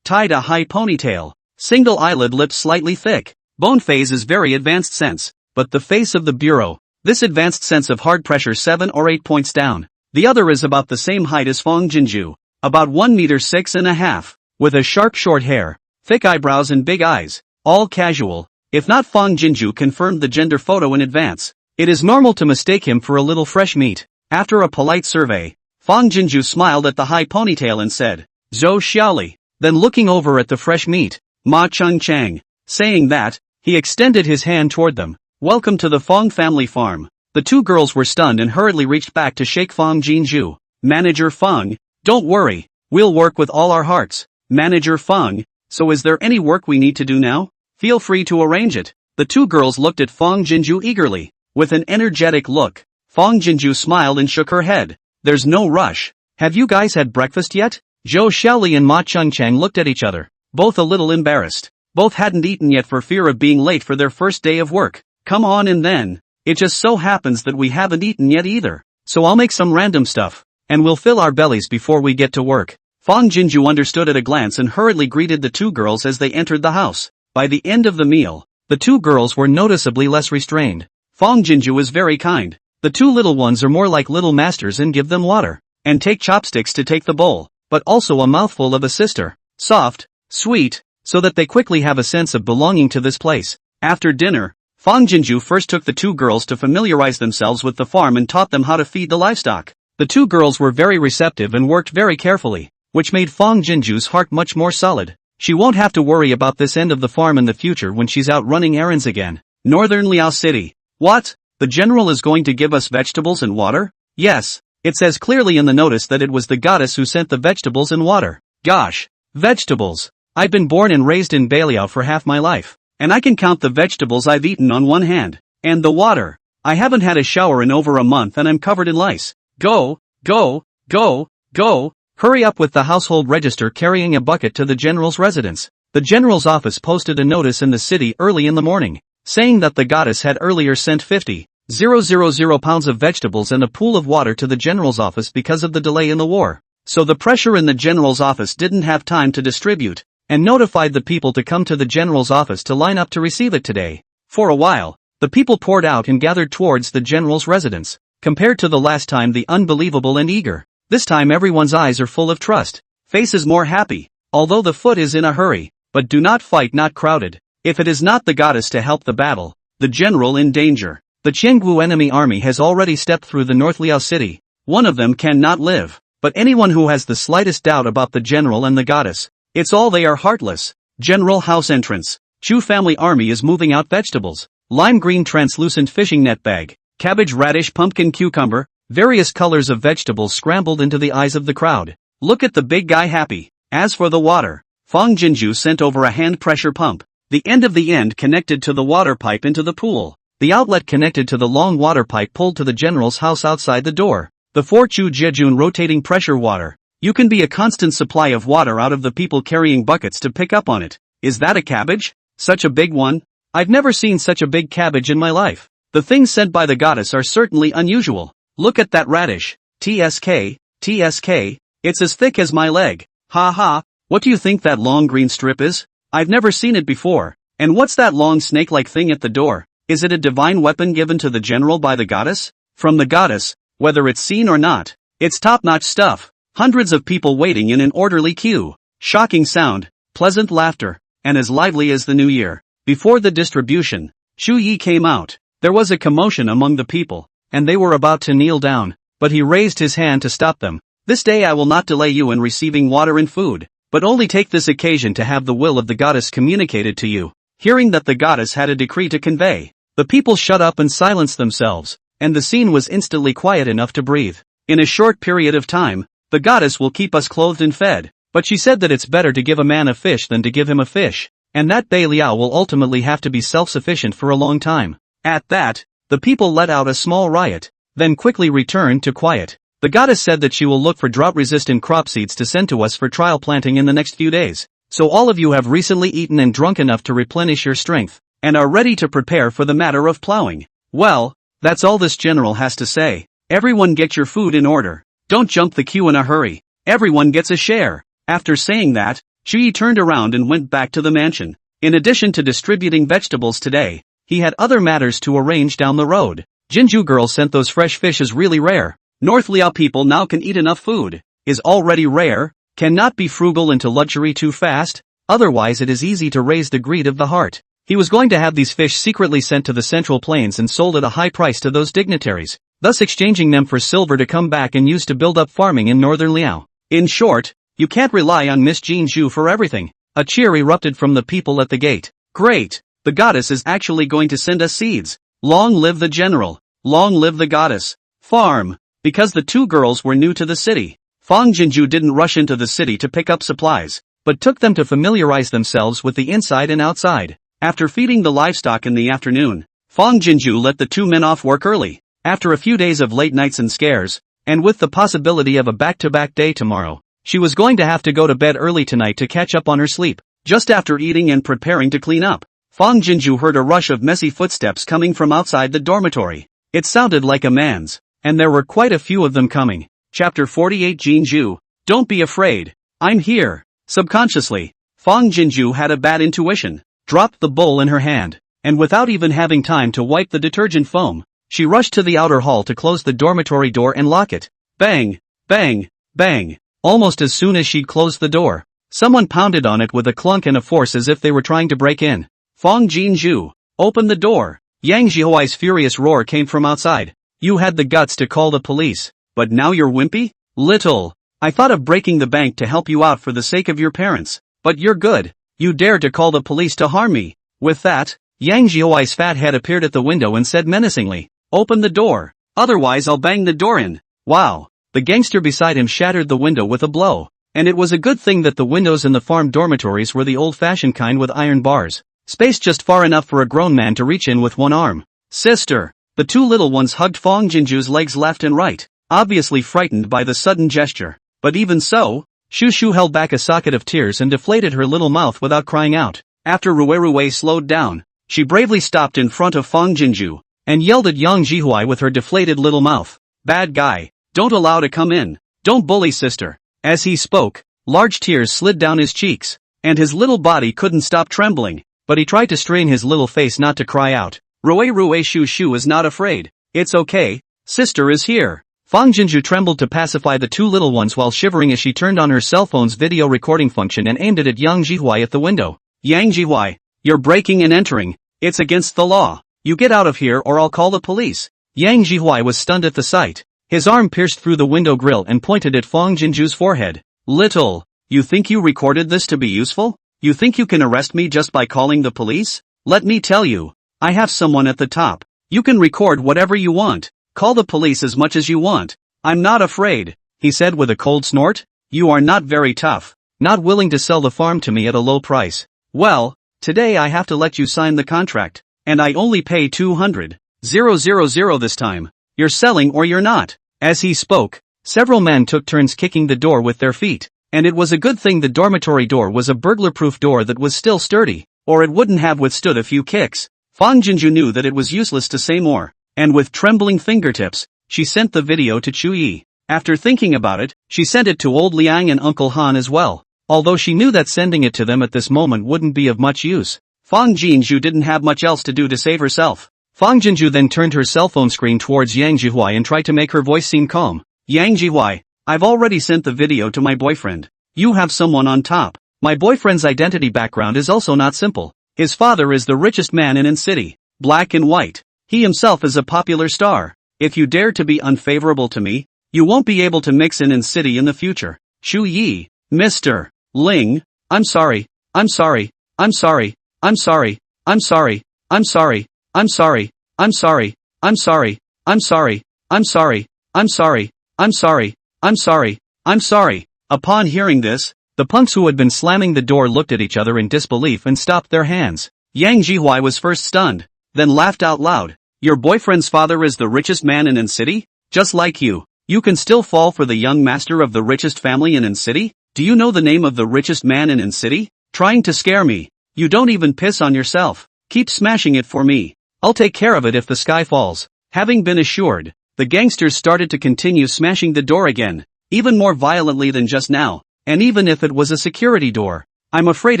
tied a high ponytail, single eyelid lips slightly thick, bone phase is very advanced sense, but the face of the bureau, this advanced sense of hard pressure 7 or 8 points down. The other is about the same height as Fang Jinju, about 1.6 meters, with a sharp short hair, thick eyebrows and big eyes, all casual. If not, Fang Jinju confirmed the gender photo in advance. It is normal to mistake him for a little fresh meat. After a polite survey, Fang Jinju smiled at the high ponytail and said, "Zhou Xiaoli." Then looking over at the fresh meat, Ma Chung Chang. Saying that, he extended his hand toward them. "Welcome to the Fang family farm." The two girls were stunned and hurriedly reached back to shake Fang Jinju. "Manager Fang, don't worry, we'll work with all our hearts." "Manager Fang, so is there any work we need to do now? Feel free to arrange it." The two girls looked at Fang Jinju eagerly. With an energetic look, Fang Jinju smiled and shook her head. "There's no rush. Have you guys had breakfast yet?" Zhou Xiaoli and Ma Chungchang looked at each other, both a little embarrassed. Both hadn't eaten yet for fear of being late for their first day of work. "Come on in then. It just so happens that we haven't eaten yet either. So I'll make some random stuff, and we'll fill our bellies before we get to work." Fang Jinju understood at a glance and hurriedly greeted the two girls as they entered the house. By the end of the meal, the two girls were noticeably less restrained. Fang Jinju is very kind. The two little ones are more like little masters and give them water, and take chopsticks to take the bowl, but also a mouthful of a sister. Soft, sweet, so that they quickly have a sense of belonging to this place. After dinner, Fang Jinju first took the two girls to familiarize themselves with the farm and taught them how to feed the livestock. The two girls were very receptive and worked very carefully, which made Fang Jinju's heart much more solid. She won't have to worry about this end of the farm in the future when she's out running errands again. Northern Liao City. What? The general is going to give us vegetables and water? Yes, it says clearly in the notice that it was the goddess who sent the vegetables and water. Gosh, vegetables. I've been born and raised in Baliao for half my life, and I can count the vegetables I've eaten on one hand. And the water. I haven't had a shower in over a month and I'm covered in lice. Go, go, go, go. Hurry up with the household register carrying a bucket to the general's residence. The general's office posted a notice in the city early in the morning, saying that the goddess had earlier sent 50,000 pounds of vegetables and a pool of water to the general's office because of the delay in the war. So the pressure in the general's office didn't have time to distribute, and notified the people to come to the general's office to line up to receive it today. For a while, the people poured out and gathered towards the general's residence. Compared to the last time, the unbelievable and eager. This time everyone's eyes are full of trust. Faces more happy, although the foot is in a hurry. But do not fight, not crowded. If it is not the goddess to help the battle, the general in danger. The Chenggu enemy army has already stepped through the North Liao city. One of them cannot live. But anyone who has the slightest doubt about the general and the goddess, it's all they are heartless. General house entrance. Chu family army is moving out vegetables. Lime green translucent fishing net bag. Cabbage, radish, pumpkin, cucumber. Various colors of vegetables scrambled into the eyes of the crowd. Look at the big guy happy. As for the water, Fang Jinju sent over a hand pressure pump. The end of the end connected to the water pipe into the pool. The outlet connected to the long water pipe pulled to the general's house outside the door. The 4 Chu Jejun rotating pressure water. You can be a constant supply of water out of the people carrying buckets to pick up on it. Is that a cabbage? Such a big one? I've never seen such a big cabbage in my life. The things sent by the goddess are certainly unusual. Look at that radish. TSK, TSK, it's as thick as my leg. Ha ha, what do you think that long green strip is? I've never seen it before. And what's that long snake-like thing at the door? Is it a divine weapon given to the general by the goddess? From the goddess, whether it's seen or not, it's top-notch stuff. Hundreds of people waiting in an orderly queue. Shocking sound, pleasant laughter, and as lively as the new year. Before the distribution, Shu Yi came out. There was a commotion among the people, and they were about to kneel down, but he raised his hand to stop them. This day I will not delay you in receiving water and food, but only take this occasion to have the will of the goddess communicated to you. Hearing that the goddess had a decree to convey, the people shut up and silenced themselves, and the scene was instantly quiet enough to breathe. In a short period of time, the goddess will keep us clothed and fed, but she said that it's better to give a man a fish than to give him a fish, and that Bei Liao will ultimately have to be self-sufficient for a long time. At that, the people let out a small riot, then quickly returned to quiet. The goddess said that she will look for drought-resistant crop seeds to send to us for trial planting in the next few days. So all of you have recently eaten and drunk enough to replenish your strength, and are ready to prepare for the matter of plowing. Well, that's all this general has to say. Everyone get your food in order. Don't jump the queue in a hurry. Everyone gets a share. After saying that, Shu Yi turned around and went back to the mansion. In addition to distributing vegetables today, he had other matters to arrange down the road. Jinju girl sent those fresh fish is really rare. North Liao people now can eat enough food. Is already rare, cannot be frugal into luxury too fast, otherwise it is easy to raise the greed of the heart. He was going to have these fish secretly sent to the Central Plains and sold at a high price to those dignitaries. thus exchanging them for silver to come back and use to build up farming in northern Liao. In short, you can't rely on Miss Jean Zhu for everything. A cheer erupted from the people at the gate. Great! The goddess is actually going to send us seeds. Long live the general. Long live the goddess. Farm. Because the two girls were new to the city, Fang Jinju didn't rush into the city to pick up supplies, but took them to familiarize themselves with the inside and outside. After feeding the livestock in the afternoon, Fang Jinju let the two men off work early. After a few days of late nights and scares, and with the possibility of a back-to-back day tomorrow, she was going to have to go to bed early tonight to catch up on her sleep. Just after eating and preparing to clean up, Fang Jinju heard a rush of messy footsteps coming from outside the dormitory. It sounded like a man's, and there were quite a few of them coming. Chapter 48 Jinju, don't be afraid, I'm here. Subconsciously, Fang Jinju had a bad intuition, dropped the bowl in her hand, and without even having time to wipe the detergent foam, she rushed to the outer hall to close the dormitory door and lock it. Bang, bang, bang. Almost as soon as she'd closed the door, someone pounded on it with a clunk and a force as if they were trying to break in. Fang Jinju, open the door. Yang Jihuai's furious roar came from outside. You had the guts to call the police, but now you're wimpy? Little. I thought of breaking the bank to help you out for the sake of your parents, but you're good. You dare to call the police to harm me. With that, Yang Jihuai's fat head appeared at the window and said menacingly, open the door, otherwise I'll bang the door in. Wow. The gangster beside him shattered the window with a blow, and it was a good thing that the windows in the farm dormitories were the old-fashioned kind with iron bars, spaced just far enough for a grown man to reach in with one arm. Sister! The two little ones hugged Fang Jinju's legs left and right, obviously frightened by the sudden gesture. But even so, Shu Shu held back a socket of tears and deflated her little mouth without crying out. After Rui slowed down, she bravely stopped in front of Fang Jinju, and yelled at Yang Jihuai with her deflated little mouth. Bad guy, don't allow to come in, don't bully sister. As he spoke, large tears slid down his cheeks, and his little body couldn't stop trembling, but he tried to strain his little face not to cry out. Rui Shu Shu is not afraid. It's okay, sister is here. Fang Jinju trembled to pacify the two little ones while shivering as she turned on her cell phone's video recording function and aimed it at Yang Jihuai at the window. Yang Jihuai, you're breaking and entering. It's against the law. You get out of here or I'll call the police. Yang Jihuai was stunned at the sight. His arm pierced through the window grill and pointed at Fang Jinju's forehead. Little, you think you recorded this to be useful? You think you can arrest me just by calling the police? Let me tell you, I have someone at the top. You can record whatever you want. Call the police as much as you want. I'm not afraid, he said with a cold snort. You are not very tough, not willing to sell the farm to me at a low price. Well, today I have to let you sign the contract, and I only pay 200,000 this time. You're selling or you're not. As he spoke, several men took turns kicking the door with their feet, and it was a good thing the dormitory door was a burglar-proof door that was still sturdy, or it wouldn't have withstood a few kicks. Fang Jinju knew that it was useless to say more, and with trembling fingertips, she sent the video to Chu Yi. After thinking about it, she sent it to old Liang and Uncle Han as well, although she knew that sending it to them at this moment wouldn't be of much use. Fang Jinju didn't have much else to do to save herself. Fang Jinju then turned her cell phone screen towards Yang Jihuai and tried to make her voice seem calm. Yang Jihuai, I've already sent the video to my boyfriend. You have someone on top. My boyfriend's identity background is also not simple. His father is the richest man in city, black and white. He himself is a popular star. If you dare to be unfavorable to me, you won't be able to mix in city in the future. Chu Yi, Mr. Ling, I'm sorry, I'm sorry, I'm sorry, I'm sorry, I'm sorry, I'm sorry, I'm sorry, I'm sorry, I'm sorry, I'm sorry, I'm sorry, I'm sorry, I'm sorry, I'm sorry, I'm sorry. Upon hearing this, the punks who had been slamming the door looked at each other in disbelief and stopped their hands. Yang Jihuai was first stunned, then laughed out loud. Your boyfriend's father is the richest man in city? Just like you. You can still fall for the young master of the richest family in city? Do you know the name of the richest man in city? Trying to scare me. You don't even piss on yourself. Keep smashing it for me. I'll take care of it if the sky falls. Having been assured, the gangsters started to continue smashing the door again, even more violently than just now, and even if it was a security door, I'm afraid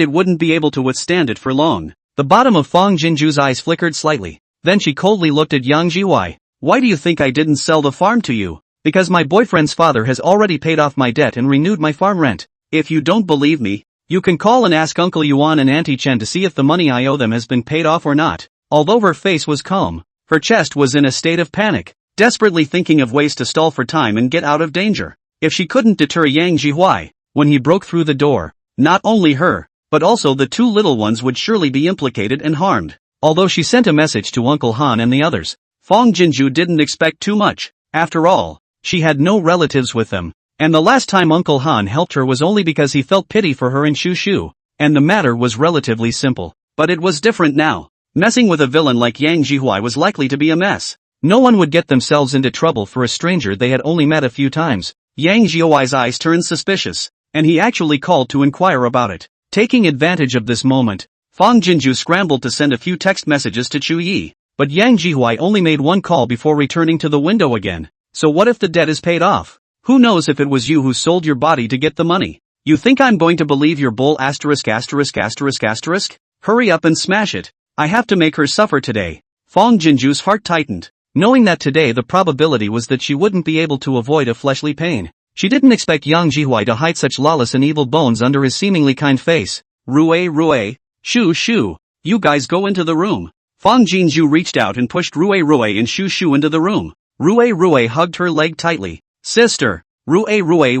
it wouldn't be able to withstand it for long. The bottom of Fang Jinju's eyes flickered slightly. Then she coldly looked at Yang Jihuai. Why do you think I didn't sell the farm to you? Because my boyfriend's father has already paid off my debt and renewed my farm rent. If you don't believe me, you can call and ask Uncle Yuan and Auntie Chen to see if the money I owe them has been paid off or not. Although her face was calm, her chest was in a state of panic. desperately thinking of ways to stall for time and get out of danger. If she couldn't deter Yang Jihuai, when he broke through the door, not only her, but also the two little ones would surely be implicated and harmed. Although she sent a message to Uncle Han and the others, Fong Jinju didn't expect too much. After all, she had no relatives with them, and the last time Uncle Han helped her was only because he felt pity for her and Shu Shu, and the matter was relatively simple. But it was different now. Messing with a villain like Yang Jihuai was likely to be a mess. No one would get themselves into trouble for a stranger they had only met a few times. Yang Jihuai's eyes turned suspicious, and he actually called to inquire about it. Taking advantage of this moment, Fong Jinju scrambled to send a few text messages to Chu Yi, but Yang Jihuai only made one call before returning to the window again. So what if the debt is paid off? Who knows if it was you who sold your body to get the money? You think I'm going to believe your bull asterisk asterisk asterisk asterisk? Hurry up and smash it. I have to make her suffer today. Fong Jinju's heart tightened, knowing that today the probability was that she wouldn't be able to avoid a fleshly pain. She didn't expect Yang Jihuai to hide such lawless and evil bones under his seemingly kind face. Rue, Shu Shu, you guys go into the room. Fong Jinju reached out and pushed Rue and Shu Shu into the room. Rue hugged her leg tightly. Sister. Rue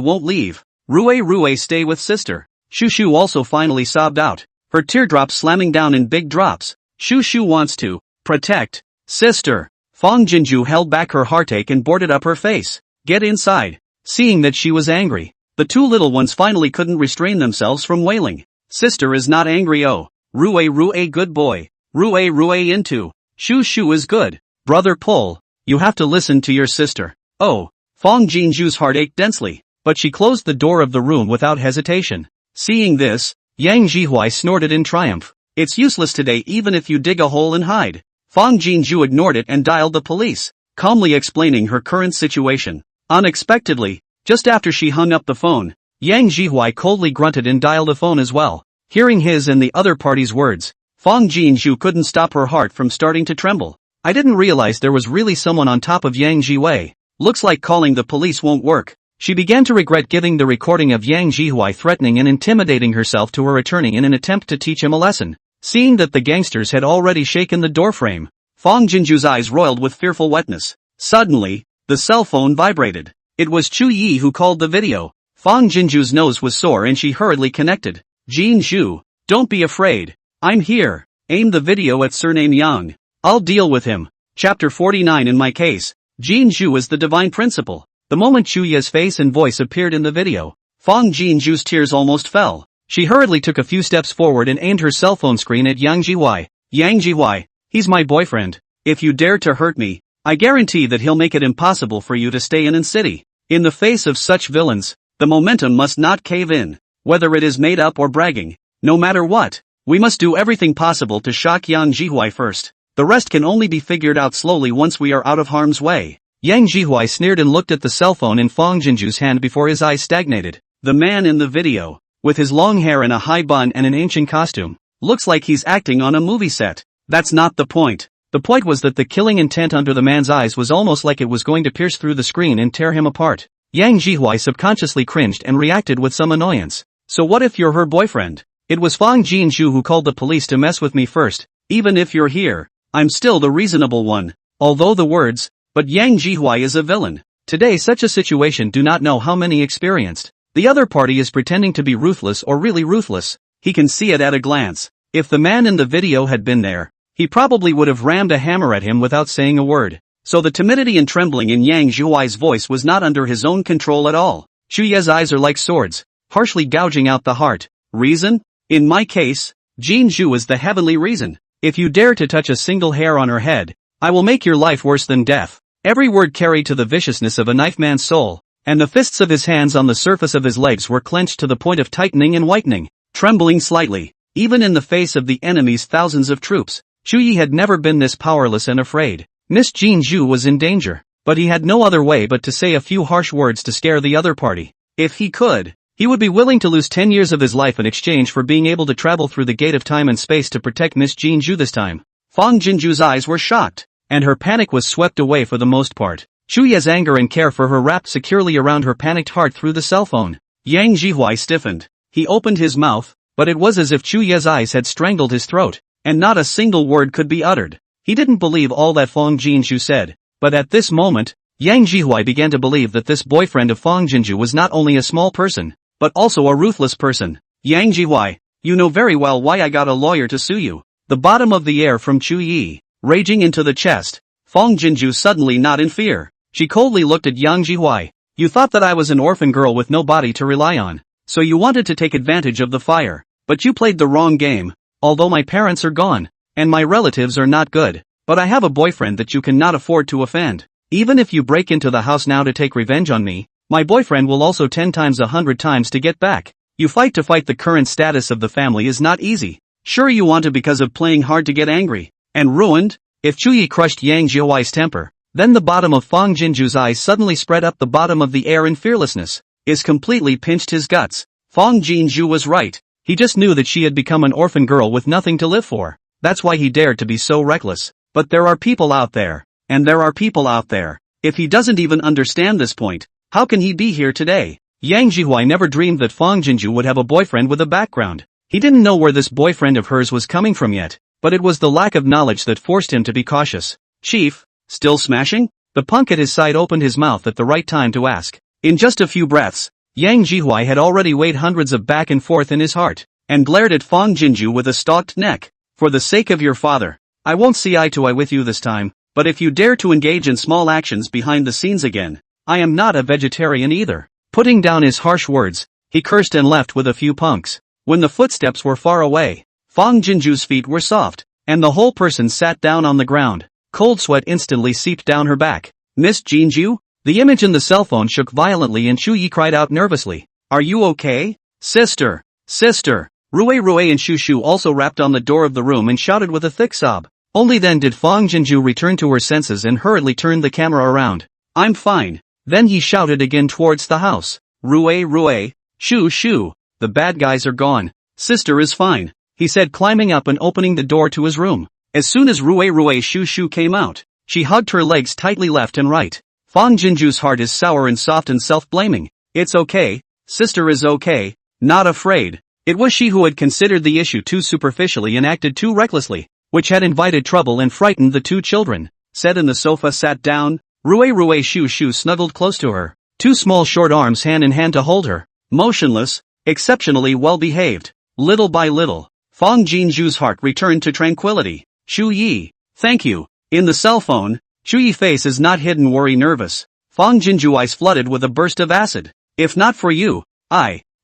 won't leave. Rue stay with sister. Shu Shu also finally sobbed out, her teardrops slamming down in big drops. Shu Shu wants to protect sister. Fong Jinju held back her heartache and boarded up her face. Get inside. Seeing that she was angry, the two little ones finally couldn't restrain themselves from wailing. Sister is not angry. Oh. Rue good boy. Rue into. Shu Shu is good. Brother pull. You have to listen to your sister. Oh. Fong Jinju's heart ached densely, but she closed the door of the room without hesitation. Seeing this, Yang Jihuai snorted in triumph. It's useless today even if you dig a hole and hide. Fong Jinju ignored it and dialed the police, calmly explaining her current situation. Unexpectedly, just after she hung up the phone, Yang Jihuai coldly grunted and dialed the phone as well. Hearing his and the other party's words, Fong Jinju couldn't stop her heart from starting to tremble. I didn't realize there was really someone on top of Yang Jihuai. Looks like calling the police won't work. She began to regret giving the recording of Yang Jihuai threatening and intimidating herself to her attorney in an attempt to teach him a lesson. Seeing that the gangsters had already shaken the doorframe, Fong Jinju's eyes roiled with fearful wetness. Suddenly, the cell phone vibrated. It was Chu Yi who called the video. Fong Jinju's nose was sore and she hurriedly connected. Jinju, don't be afraid. I'm here. Aim the video at surname Yang. I'll deal with him. Chapter 49. In my case, Jinju is the divine principle. The moment Chu Yi's face and voice appeared in the video, Fong Jinju's tears almost fell. She hurriedly took a few steps forward and aimed her cell phone screen at Yang Jihuai. Yang Jihuai, he's my boyfriend. If you dare to hurt me, I guarantee that he'll make it impossible for you to stay in city. In the face of such villains, the momentum must not cave in. Whether it is made up or bragging, no matter what, we must do everything possible to shock Yang Jihuai first. The rest can only be figured out slowly once we are out of harm's way. Yang Jihuai sneered and looked at the cell phone in Fong Jinju's hand before his eyes stagnated. The man in the video, with his long hair and a high bun and an ancient costume, looks like he's acting on a movie set. That's not the point. The point was that the killing intent under the man's eyes was almost like it was going to pierce through the screen and tear him apart. Yang Jihuai subconsciously cringed and reacted with some annoyance. So what if you're her boyfriend? It was Fong Jinju who called the police to mess with me first. Even if you're here, I'm still the reasonable one. Although the words, but Yang Jihuai is a villain. Today such a situation do not know how many experienced. The other party is pretending to be ruthless or really ruthless. He can see it at a glance. If the man in the video had been there, he probably would have rammed a hammer at him without saying a word. So the timidity and trembling in Yang Jihuai's voice was not under his own control at all. Chu Ye's eyes are like swords, harshly gouging out the heart. Reason? In my case, Jinju is the heavenly reason. If you dare to touch a single hair on her head, I will make your life worse than death. Every word carried to the viciousness of a knife man's soul, and the fists of his hands on the surface of his legs were clenched to the point of tightening and whitening, trembling slightly, even in the face of the enemy's thousands of troops. Chu Yi had never been this powerless and afraid. Miss Jinju was in danger, but he had no other way but to say a few harsh words to scare the other party. If he could, he would be willing to lose 10 years of his life in exchange for being able to travel through the gate of time and space to protect Miss Jinju this time. Fong Jinju's eyes were shocked, and her panic was swept away for the most part. Chu Ye's anger and care for her wrapped securely around her panicked heart through the cell phone. Yang Jihuai stiffened. He opened his mouth, but it was as if Chu Ye's eyes had strangled his throat, and not a single word could be uttered. He didn't believe all that Fong Jinju said. But at this moment, Yang Jihui began to believe that this boyfriend of Fang Jinju was not only a small person, but also a ruthless person. Yang Jihui, you know very well why I got a lawyer to sue you. The bottom of the air from Chu Yi, raging into the chest. Fang Jinju suddenly not in fear. She coldly looked at Yang Jihui. You thought that I was an orphan girl with no body to rely on, so you wanted to take advantage of the fire. But you played the wrong game. Although my parents are gone, and my relatives are not good, but I have a boyfriend that you cannot afford to offend. Even if you break into the house now to take revenge on me, my boyfriend will also 10 times 100 times to get back. You fight to fight. The current status of the family is not easy. Sure, you want to because of playing hard to get angry and ruined? If Chu Yi crushed Yang Jihuai's temper, then the bottom of Fang Jinju's eyes suddenly spread up the bottom of the air in fearlessness. Is completely pinched his guts. Fang Jinju was right. He just knew that she had become an orphan girl with nothing to live for. That's why he dared to be so reckless. But there are people out there. And there are people out there. If he doesn't even understand this point, how can he be here today? Yang Jihui never dreamed that Fang Jinju would have a boyfriend with a background. He didn't know where this boyfriend of hers was coming from yet, but it was the lack of knowledge that forced him to be cautious. Chief, still smashing? The punk at his side opened his mouth at the right time to ask. In just a few breaths, Yang Jihui had already weighed hundreds of back and forth in his heart, and glared at Fang Jinju with a stalked neck. For the sake of your father, I won't see eye to eye with you this time, but if you dare to engage in small actions behind the scenes again, I am not a vegetarian either. Putting down his harsh words, he cursed and left with a few punks. When the footsteps were far away, Fang Jinju's feet were soft, and the whole person sat down on the ground. Cold sweat instantly seeped down her back. Miss Jinju? The image in the cell phone shook violently and Chu Yi cried out nervously. Are you okay? Sister! Sister! Rue and Shu Shu also rapped on the door of the room and shouted with a thick sob. Only then did Fang Jinju return to her senses and hurriedly turned the camera around. I'm fine. Then he shouted again towards the house. Rue, Shu Shu, the bad guys are gone. Sister is fine, he said, climbing up and opening the door to his room. As soon as Rue Shu Shu came out, she hugged her legs tightly left and right. Fang Jinju's heart is sour and soft and self-blaming. It's okay, sister is okay, not afraid. It was she who had considered the issue too superficially and acted too recklessly, which had invited trouble and frightened the two children. Sat in the sofa, sat down. Rue Shu Shu snuggled close to her, two small short arms hand in hand to hold her. Motionless, exceptionally well behaved. Little by little, Fang Jinju's heart returned to tranquility. Chu Yi, thank you. In the cell phone, Chu Yi's face is not hidden worry nervous. Fang Jinju's eyes flooded with a burst of acid. If not for you,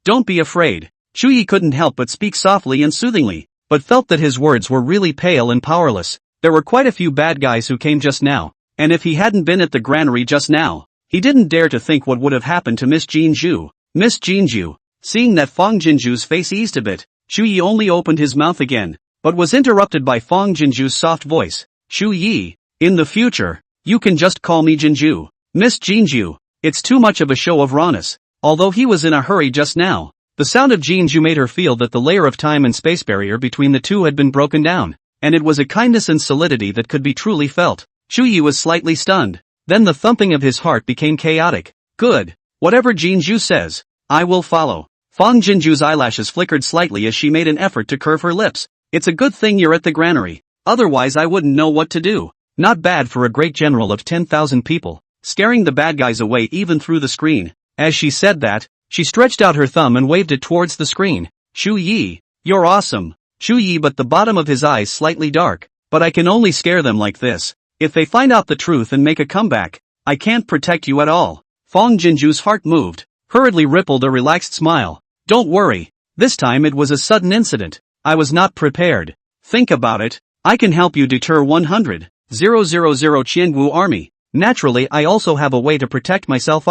don't be afraid. Chu Yi couldn't help but speak softly and soothingly, but felt that his words were really pale and powerless. There were quite a few bad guys who came just now, and if he hadn't been at the granary just now, he didn't dare to think what would have happened to Miss Jinju. Miss Jinju, seeing that Fang Jinju's face eased a bit, Chu Yi only opened his mouth again, but was interrupted by Fang Jinju's soft voice. Chu Yi, in the future, you can just call me Jinju. Miss Jinju, it's too much of a show of rawness. Although he was in a hurry just now, the sound of Jinju made her feel that the layer of time and space barrier between the two had been broken down, and it was a kindness and solidity that could be truly felt. Chu Yi was slightly stunned. Then the thumping of his heart became chaotic. Good. Whatever Jinju says, I will follow. Fang Jinju's eyelashes flickered slightly as she made an effort to curve her lips. It's a good thing you're at the granary. Otherwise I wouldn't know what to do. Not bad for a great general of 10,000 people, scaring the bad guys away even through the screen. As she said that, she stretched out her thumb and waved it towards the screen. Chu Yi, you're awesome. Chu Yi, but the bottom of his eyes slightly dark. But I can only scare them like this. If they find out the truth and make a comeback, I can't protect you at all. Fang Jinju's heart moved, hurriedly rippled a relaxed smile. Don't worry. This time it was a sudden incident. I was not prepared. Think about it. I can help you deter 100,000 Qiangu army. Naturally I also have a way to protect myself.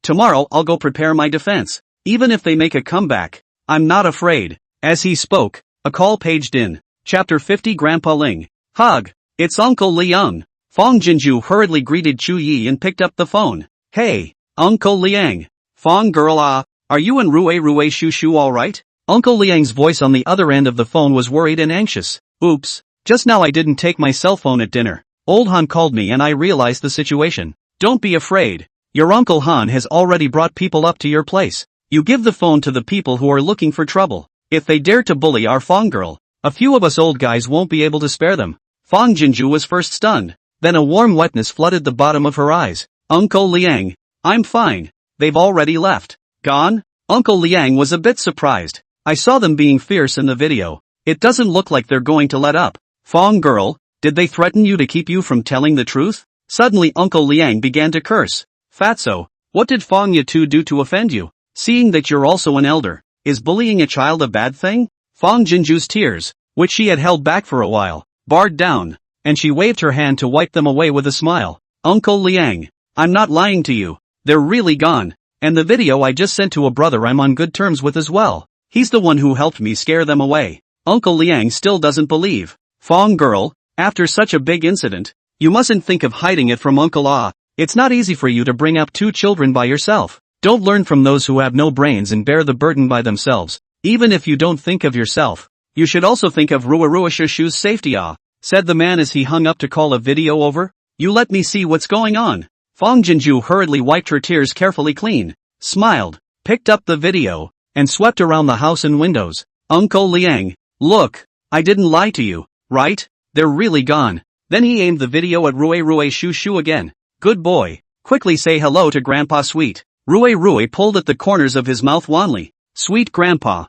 Tomorrow I'll go prepare my defense. Even if they make a comeback, I'm not afraid. As he spoke, a call paged in. Chapter 50. Grandpa Ling. Hug. It's Uncle Liang. Fang Jinju hurriedly greeted Chu Yi and picked up the phone. Hey, Uncle Liang. Fang girl, are you and Rue Shu Shu alright? Uncle Liang's voice on the other end of the phone was worried and anxious. Oops, just now I didn't take my cell phone at dinner. Old Han called me and I realized the situation. Don't be afraid. Your Uncle Han has already brought people up to your place. You give the phone to the people who are looking for trouble. If they dare to bully our Fang girl, a few of us old guys won't be able to spare them. Fang Jinju was first stunned. Then a warm wetness flooded the bottom of her eyes. Uncle Liang. I'm fine. They've already left. Gone? Uncle Liang was a bit surprised. I saw them being fierce in the video. It doesn't look like they're going to let up. Fong girl, did they threaten you to keep you from telling the truth? Suddenly Uncle Liang began to curse. Fatso, what did Fong Yatu do to offend you? Seeing that you're also an elder, is bullying a child a bad thing? Fong Jinju's tears, which she had held back for a while, barred down, and she waved her hand to wipe them away with a smile. Uncle Liang, I'm not lying to you. They're really gone. And the video I just sent to a brother I'm on good terms with as well. He's the one who helped me scare them away. Uncle Liang still doesn't believe. Fong girl, after such a big incident, you mustn't think of hiding it from Uncle Ah. It's not easy for you to bring up 2 children by yourself. Don't learn from those who have no brains and bear the burden by themselves. Even if you don't think of yourself, you should also think of Ruarua Shushu's safety said the man as he hung up to call a video over. You let me see what's going on. Fong Jinju hurriedly wiped her tears carefully clean, smiled, picked up the video, and swept around the house and windows. Uncle Liang, look, I didn't lie to you, right? They're really gone. Then he aimed the video at Ruarua Shushu again. Good boy. Quickly say hello to Grandpa Sweet. Ruarua pulled at the corners of his mouth wanly. Sweet Grandpa,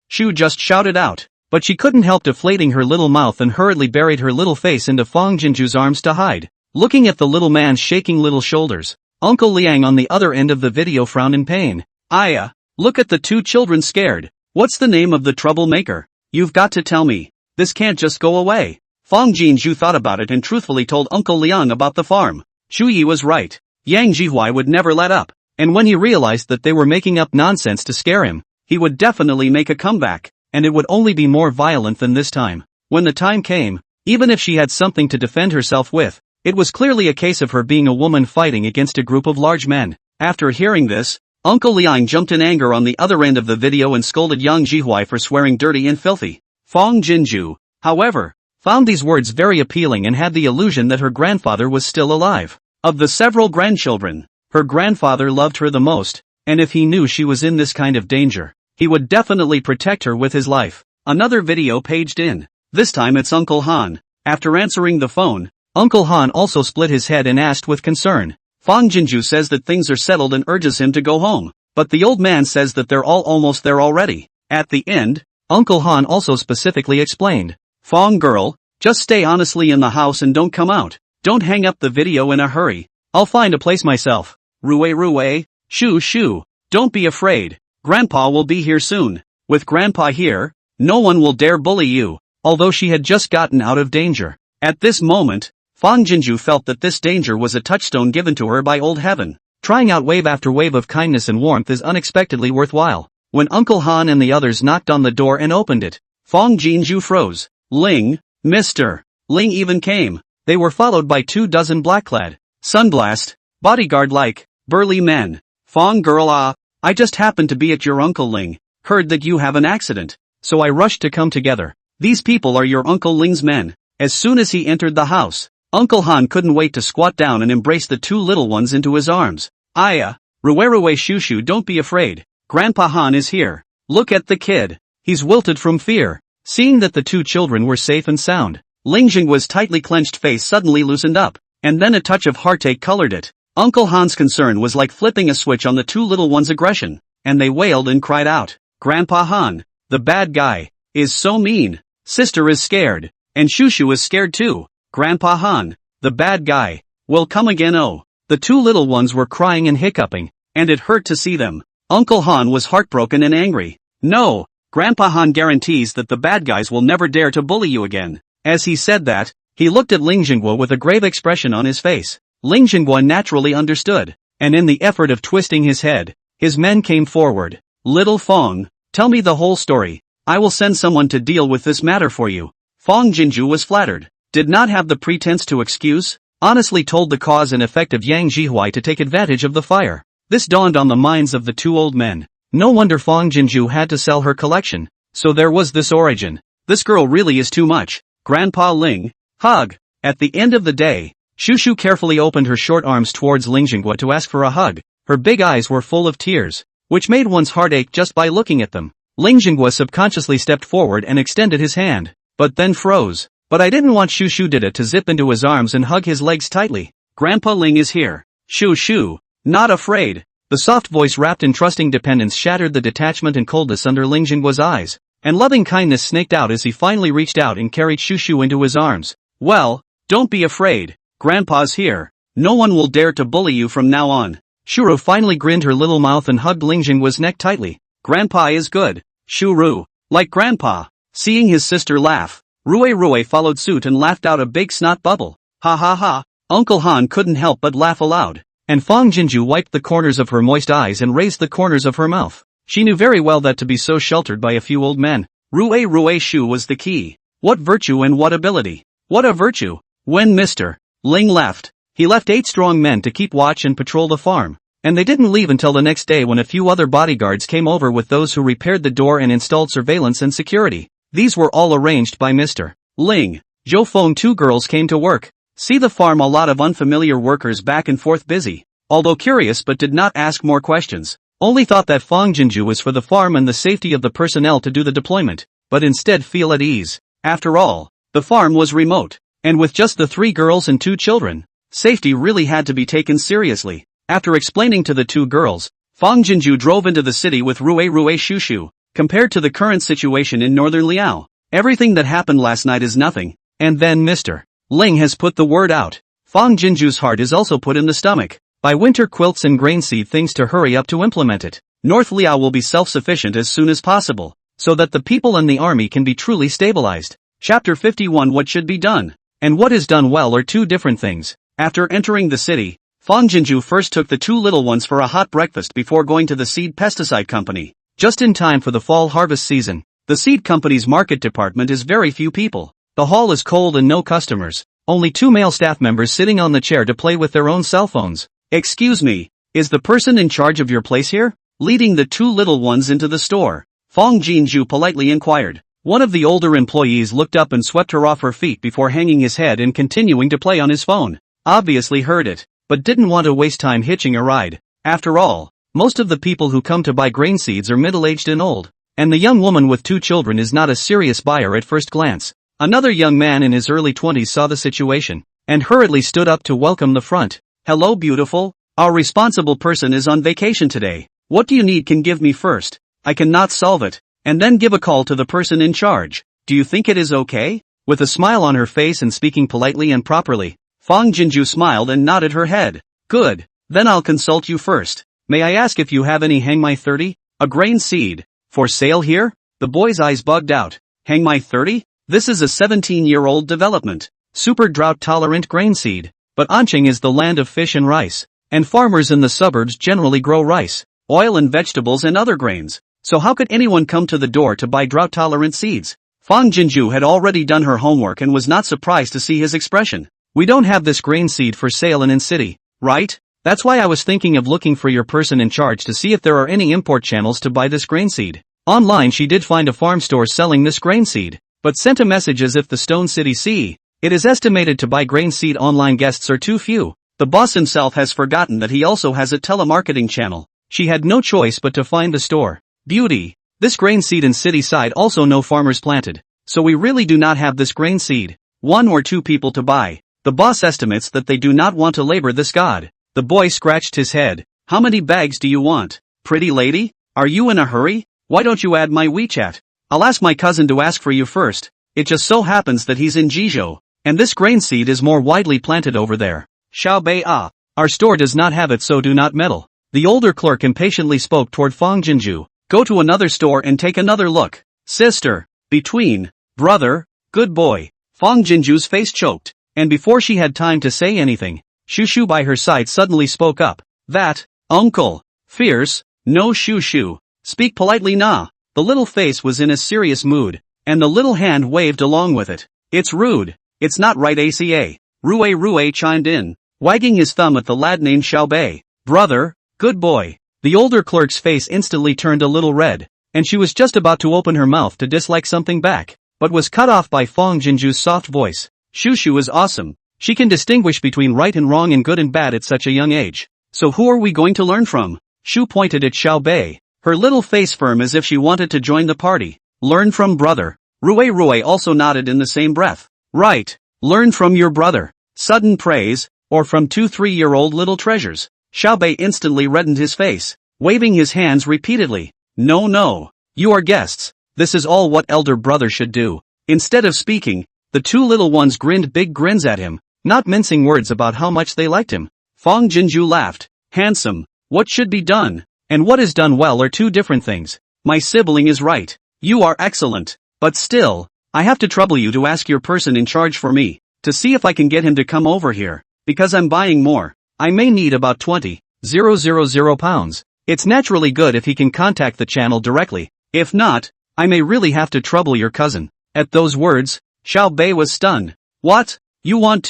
Shu just shouted out. But she couldn't help deflating her little mouth and hurriedly buried her little face into Fong Jinju's arms to hide. Looking at the little man's shaking little shoulders, Uncle Liang on the other end of the video frowned in pain. Aya, look at the 2 children scared. What's the name of the troublemaker? You've got to tell me. This can't just go away. Fong Jinju thought about it and truthfully told Uncle Liang about the farm. Chu Yi was right. Yang Jihuai would never let up, and when he realized that they were making up nonsense to scare him, he would definitely make a comeback, and it would only be more violent than this time. When the time came, even if she had something to defend herself with, it was clearly a case of her being a woman fighting against a group of large men. After hearing this, Uncle Liang jumped in anger on the other end of the video and scolded Yang Jihuai for swearing dirty and filthy. Fong Jinju, however, found these words very appealing and had the illusion that her grandfather was still alive. Of the several grandchildren, her grandfather loved her the most, and if he knew she was in this kind of danger, he would definitely protect her with his life. Another video paged in. This time it's Uncle Han. After answering the phone, Uncle Han also split his head and asked with concern. Fong Jinju says that things are settled and urges him to go home, but the old man says that they're all almost there already. At the end, Uncle Han also specifically explained. Fong girl, just stay honestly in the house and don't come out. Don't hang up the video in a hurry. I'll find a place myself. Rue, shoo, don't be afraid. Grandpa will be here soon. With Grandpa here, no one will dare bully you. Although she had just gotten out of danger. At this moment, Fong Jinju felt that this danger was a touchstone given to her by old heaven. Trying out wave after wave of kindness and warmth is unexpectedly worthwhile. When Uncle Han and the others knocked on the door and opened it, Fong Jinju froze. Ling, Mr. Ling even came. They were followed by 24 black-clad, sunblast, bodyguard-like, burly men. Fong girl I just happened to be at your Uncle Ling, heard that you have an accident, so I rushed to come together. These people are your Uncle Ling's men. As soon as he entered the house, Uncle Han couldn't wait to squat down and embrace the 2 little ones into his arms. Aya, Ruerue Shushu, don't be afraid. Grandpa Han is here. Look at the kid. He's wilted from fear. Seeing that the 2 children were safe and sound, Ling Jingwa's tightly clenched face suddenly loosened up, and then a touch of heartache colored it. Uncle Han's concern was like flipping a switch on the 2 little ones' aggression, and they wailed and cried out. Grandpa Han, the bad guy, is so mean. Sister is scared, and Shushu is scared too. Grandpa Han, the bad guy, will come again. Oh, the 2 little ones were crying and hiccuping, and it hurt to see them. Uncle Han was heartbroken and angry. No, Grandpa Han guarantees that the bad guys will never dare to bully you again. As he said that, he looked at Ling Jingwa with a grave expression on his face. Ling Jingwa naturally understood, and in the effort of twisting his head, his men came forward. Little Fong, tell me the whole story. I will send someone to deal with this matter for you. Fong Jinju was flattered. Did not have the pretense to excuse, honestly told the cause and effect of Yang Jihuai to take advantage of the fire. This dawned on the minds of the 2 old men. No wonder Fong Jinju had to sell her collection. So there was this origin. This girl really is too much. Grandpa Ling, hug. At the end of the day, Shushu carefully opened her short arms towards Ling Jingwa to ask for a hug. Her big eyes were full of tears, which made one's heart ache just by looking at them. Ling Jingwa subconsciously stepped forward and extended his hand, but then froze. But I didn't want Shu Shu Dida to zip into his arms and hug his legs tightly. Grandpa Ling is here. Shu Shu. Not afraid. The soft voice wrapped in trusting dependence shattered the detachment and coldness under Ling Jinggua's eyes, and loving kindness snaked out as he finally reached out and carried Shu Shu into his arms. Well, don't be afraid. Grandpa's here. No one will dare to bully you from now on. Shuru finally grinned her little mouth and hugged Ling Jinggua's neck tightly. Grandpa is good. Shuru. Like Grandpa. Seeing his sister laugh, Rui followed suit and laughed out a big snot bubble. Ha ha ha. Uncle Han couldn't help but laugh aloud. And Fang Jinju wiped the corners of her moist eyes and raised the corners of her mouth. She knew very well that to be so sheltered by a few old men, Rui Shu was the key. What virtue and what ability. What a virtue. When Mr. Ling left, he left 8 strong men to keep watch and patrol the farm. And they didn't leave until the next day when a few other bodyguards came over with those who repaired the door and installed surveillance and security. These were all arranged by Mr. Ling. Zhou Feng. 2 girls came to work. See the farm, a lot of unfamiliar workers back and forth busy, although curious but did not ask more questions, only thought that Fang Jinju was for the farm and the safety of the personnel to do the deployment, but instead feel at ease. After all, the farm was remote, and with just the 3 girls and 2 children, safety really had to be taken seriously. After explaining to the 2 girls, Fang Jinju drove into the city with Rui Shushu. Compared to the current situation in northern Liao, everything that happened last night is nothing, and then Mr. Ling has put the word out. Fang Jinju's heart is also put in the stomach. Buy winter quilts and grain seed things to hurry up to implement it. North Liao will be self-sufficient as soon as possible, so that the people and the army can be truly stabilized. Chapter 51. What should be done, and what is done well are 2 different things. After entering the city, Fang Jinju first took the 2 little ones for a hot breakfast before going to the seed pesticide company. Just in time for the fall harvest season, the seed company's market department is very few people. The hall is cold and no customers, only 2 male staff members sitting on the chair to play with their own cell phones. Excuse me, is the person in charge of your place here? Leading the 2 little ones into the store, Fang Jinju politely inquired. One of the older employees looked up and swept her off her feet before hanging his head and continuing to play on his phone. Obviously heard it, but didn't want to waste time hitching a ride. After all, most of the people who come to buy grain seeds are middle-aged and old, and the young woman with 2 children is not a serious buyer at first glance. Another young man in his early 20s saw the situation, and hurriedly stood up to welcome the front. Hello beautiful, our responsible person is on vacation today. What do you need? Can give me first. I cannot solve it, and then give a call to the person in charge. Do you think it is okay? With a smile on her face and speaking politely and properly, Fang Jinju smiled and nodded her head. Good, then I'll consult you first. May I ask if you have any Hangmai 30? A grain seed. For sale here? The boy's eyes bugged out. Hangmai 30? This is a 17-year-old development. Super drought-tolerant grain seed. But Anqing is the land of fish and rice, and farmers in the suburbs generally grow rice, oil and vegetables and other grains. So how could anyone come to the door to buy drought-tolerant seeds? Fang Jinju had already done her homework and was not surprised to see his expression. We don't have this grain seed for sale in city, right? That's why I was thinking of looking for your person in charge to see if there are any import channels to buy this grain seed. Online she did find a farm store selling this grain seed, but sent a message as if the Stone City Sea. It is estimated to buy grain seed online guests are too few. The boss himself has forgotten that he also has a telemarketing channel. She had no choice but to find the store. Beauty. This grain seed in city side also no farmers planted. So we really do not have this grain seed. 1 or 2 people to buy. The boss estimates that they do not want to labor this god. The boy scratched his head. How many bags do you want? Pretty lady? Are you in a hurry? Why don't you add my WeChat? I'll ask my cousin to ask for you first. It just so happens that he's in Jizhou, and this grain seed is more widely planted over there. Xiaobei our store does not have it, so do not meddle. The older clerk impatiently spoke toward Fang Jinju. Go to another store and take another look. Sister, between, brother, good boy. Fang Jinju's face choked, and before she had time to say anything, Shu Shu by her side suddenly spoke up. That, uncle, fierce, no Shu Shu. Speak politely nah. The little face was in a serious mood, and the little hand waved along with it. It's rude. It's not right ACA. Rui chimed in, wagging his thumb at the lad named Xiaobei. Brother, good boy. The older clerk's face instantly turned a little red, and she was just about to open her mouth to dislike something back, but was cut off by Fang Jinju's soft voice. Shu Shu is awesome. She can distinguish between right and wrong and good and bad at such a young age. So who are we going to learn from? Shu pointed at Xiaobei, her little face firm as if she wanted to join the party. Learn from brother. Rui also nodded in the same breath. Right. Learn from your brother. Sudden praise, or from 2-3-year-old little treasures. Xiaobei instantly reddened his face, waving his hands repeatedly. No, no. You are guests. This is all what elder brother should do. Instead of speaking, the two little ones grinned big grins at him, not mincing words about how much they liked him. Fang Jinju laughed. Handsome. What should be done, and what is done well are two different things. My sibling is right. You are excellent. But still, I have to trouble you to ask your person in charge for me, to see if I can get him to come over here, because I'm buying more. I may need about 20,000 pounds. It's naturally good if he can contact the channel directly. If not, I may really have to trouble your cousin. At those words, Xiaobei was stunned. What? You want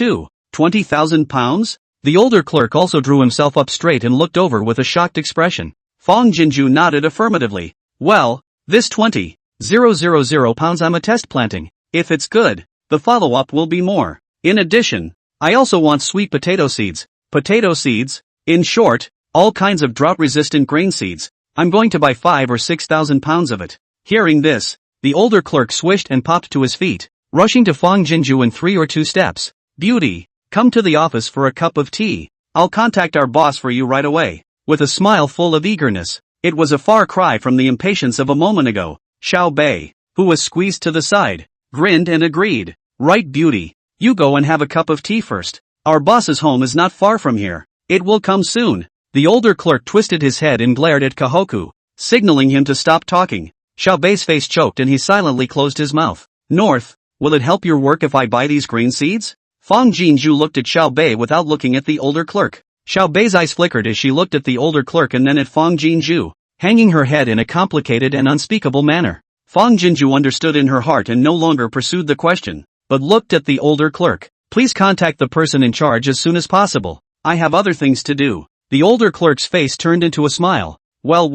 20,000 pounds? The older clerk also drew himself up straight and looked over with a shocked expression. Fang Jinju nodded affirmatively. Well, this 20,000 pounds I'm a test planting. If it's good, the follow-up will be more. In addition, I also want sweet potato seeds. Potato seeds? In short, all kinds of drought-resistant grain seeds. I'm going to buy 5,000 or 6,000 pounds of it. Hearing this, the older clerk swished and popped to his feet, rushing to Fang Jinju in 3 or 2 steps. Beauty, come to the office for a cup of tea. I'll contact our boss for you right away. With a smile full of eagerness, it was a far cry from the impatience of a moment ago. Xiaobei, who was squeezed to the side, grinned and agreed. Right, Beauty, you go and have a cup of tea first. Our boss's home is not far from here. It will come soon. The older clerk twisted his head and glared at Kahoku, signaling him to stop talking. Xiaobei's face choked and he silently closed his mouth. North, will it help your work if I buy these green seeds? Fang Jinju looked at Xiaobei without looking at the older clerk. Xiaobei's eyes flickered as she looked at the older clerk and then at Fang Jinju, hanging her head in a complicated and unspeakable manner. Fang Jinju understood in her heart and no longer pursued the question, but looked at the older clerk. Please contact the person in charge as soon as possible. I have other things to do. The older clerk's face turned into a smile. Well,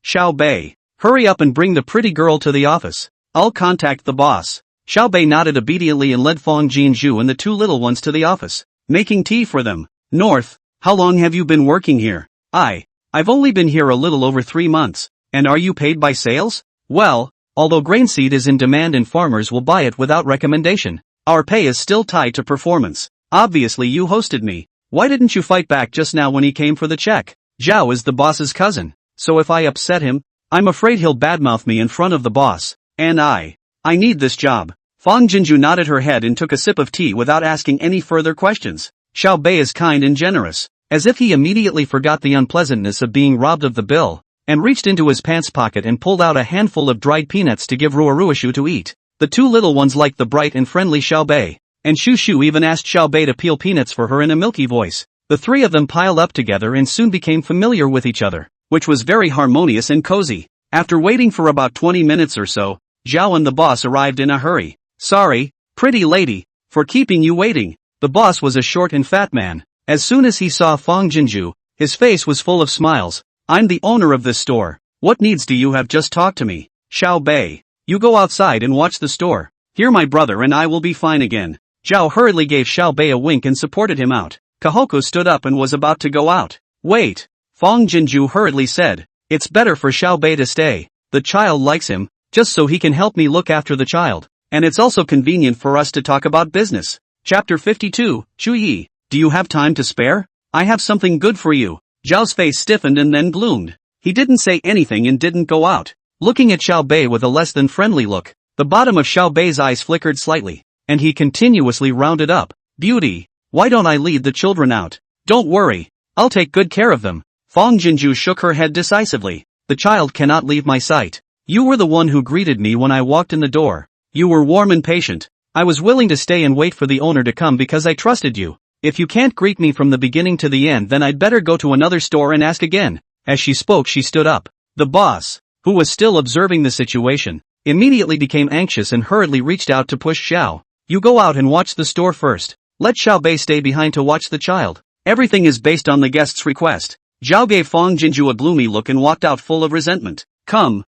Xiaobei, hurry up and bring the pretty girl to the office. I'll contact the boss. Xiaobei nodded obediently and led Fang Jinju and the two little ones to the office, making tea for them. North, how long have you been working here? I've only been here a little over 3 months. And are you paid by sales? Well, although grain seed is in demand and farmers will buy it without recommendation, our pay is still tied to performance. Obviously you hosted me. Why didn't you fight back just now when he came for the check? Zhao is the boss's cousin, so if I upset him, I'm afraid he'll badmouth me in front of the boss. And I need this job. Fang Jinju nodded her head and took a sip of tea without asking any further questions. Xiaobei is kind and generous. As if he immediately forgot the unpleasantness of being robbed of the bill, and reached into his pants pocket and pulled out a handful of dried peanuts to give Ruaruashu to eat. The two little ones liked the bright and friendly Xiaobei, and Shu Shu even asked Xiaobei to peel peanuts for her in a milky voice. The three of them piled up together and soon became familiar with each other, which was very harmonious and cozy. After waiting for about 20 minutes or so, Zhao and the boss arrived in a hurry. Sorry, pretty lady, for keeping you waiting. The boss was a short and fat man. As soon as he saw Fang Jinju, his face was full of smiles. I'm the owner of this store. What needs do you have? Just talk to me. Xiaobei, you go outside and watch the store. Here my brother and I will be fine again. Zhao hurriedly gave Xiaobei a wink and supported him out. Kahoku stood up and was about to go out. Wait, Fang Jinju hurriedly said. It's better for Xiaobei to stay. The child likes him, just so he can help me look after the child. And it's also convenient for us to talk about business. Chapter 52, Chuyi. Do you have time to spare? I have something good for you. Zhao's face stiffened and then gloomed. He didn't say anything and didn't go out. Looking at Xiaobei with a less than friendly look, the bottom of Xiaobei's eyes flickered slightly, and he continuously rounded up. Beauty, why don't I lead the children out? Don't worry, I'll take good care of them. Fang Jinju shook her head decisively. The child cannot leave my sight. You were the one who greeted me when I walked in the door. You were warm and patient. I was willing to stay and wait for the owner to come because I trusted you. If you can't greet me from the beginning to the end, then I'd better go to another store and ask again. As she spoke, she stood up. The boss, who was still observing the situation, immediately became anxious and hurriedly reached out to push Xiao. You go out and watch the store first. Let Xiaobei stay behind to watch the child. Everything is based on the guest's request. Zhao gave Fang Jinju a gloomy look and walked out full of resentment. Come,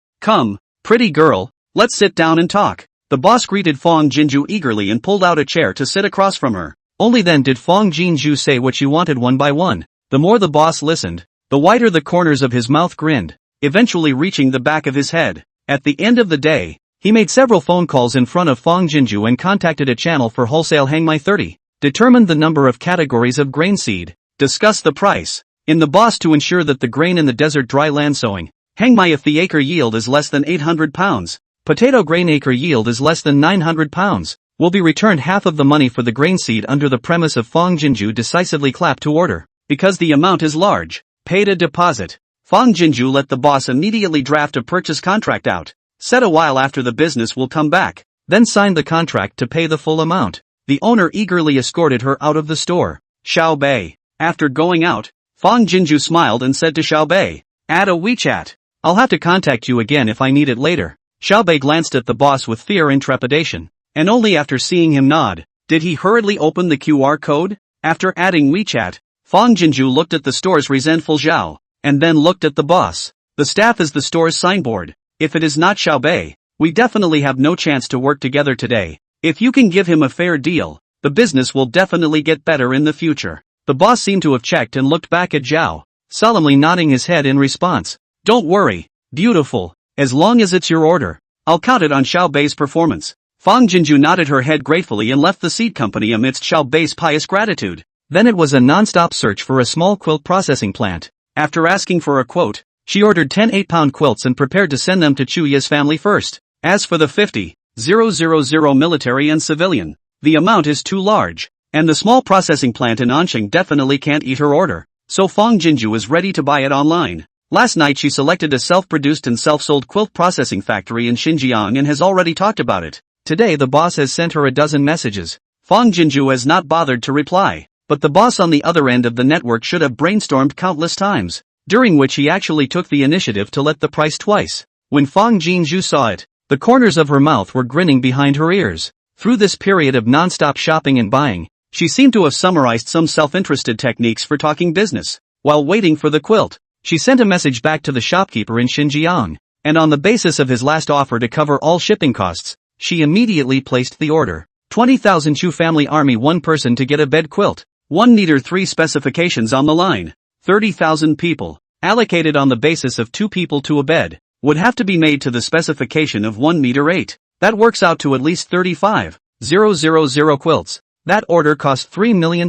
pretty girl, let's sit down and talk. The boss greeted Fang Jinju eagerly and pulled out a chair to sit across from her. Only then did Fang Jinju say what she wanted one by one. The more the boss listened, the wider the corners of his mouth grinned, eventually reaching the back of his head. At the end of the day, He made several phone calls in front of Fong Jinju and contacted a channel for wholesale Hangmai 30. Determined the number of categories of grain seed. Discussed the price. In the boss to ensure that the grain in the desert dry land sowing. Hangmai if the acre yield is less than 800 pounds. Potato grain acre yield is less than 900 pounds. Will be returned half of the money for the grain seed under the premise of Fong Jinju decisively clapped to order. Because the amount is large. Paid a deposit. Fong Jinju let the boss immediately draft a purchase contract out. Said a while after the business will come back. Then signed the contract to pay the full amount. The owner eagerly escorted her out of the store. Xiao Bei. After going out, Fong Jinju smiled and said to Xiao Bei, "Add a WeChat. I'll have to contact you again if I need it later." Xiao Bei glanced at the boss with fear and trepidation. And only after seeing him nod, did he hurriedly open the QR code? After adding WeChat, Fong Jinju looked at the store's resentful Zhao, and then looked at the boss. The staff is the store's signboard. If it is not Xiao Bei, we definitely have no chance to work together today. If you can give him a fair deal, the business will definitely get better in the future. The boss seemed to have checked and looked back at Zhao, solemnly nodding his head in response. Don't worry, beautiful, as long as it's your order, I'll count it on Xiao Bei's performance. Fong Jinju nodded her head gratefully and left the seed company amidst Xiao Bei's pious gratitude. Then it was a non-stop search for a small quilt processing plant. After asking for a quote, she ordered 10 8-pound quilts and prepared to send them to Chu Ye's family first. As for the 50,000 military and civilian, the amount is too large, and the small processing plant in Ansheng definitely can't eat her order, so Fong Jinju is ready to buy it online. Last night she selected a self-produced and self-sold quilt processing factory in Xinjiang and has already talked about it. Today the boss has sent her a dozen messages. Fong Jinju has not bothered to reply, but the boss on the other end of the network should have brainstormed countless times, during which he actually took the initiative to let the price twice. When Fong Jinju saw it, the corners of her mouth were grinning behind her ears. Through this period of non-stop shopping and buying, she seemed to have summarized some self-interested techniques for talking business. While waiting for the quilt, she sent a message back to the shopkeeper in Xinjiang, and on the basis of his last offer to cover all shipping costs, she immediately placed the order. 20,000 Chu family army, one person to get a bed quilt. 1 meter 3 specifications on the line. 30,000 people, allocated on the basis of 2 people to a bed, would have to be made to the specification of 1 meter 8. That works out to at least 35,000 quilts. That order cost $3 million.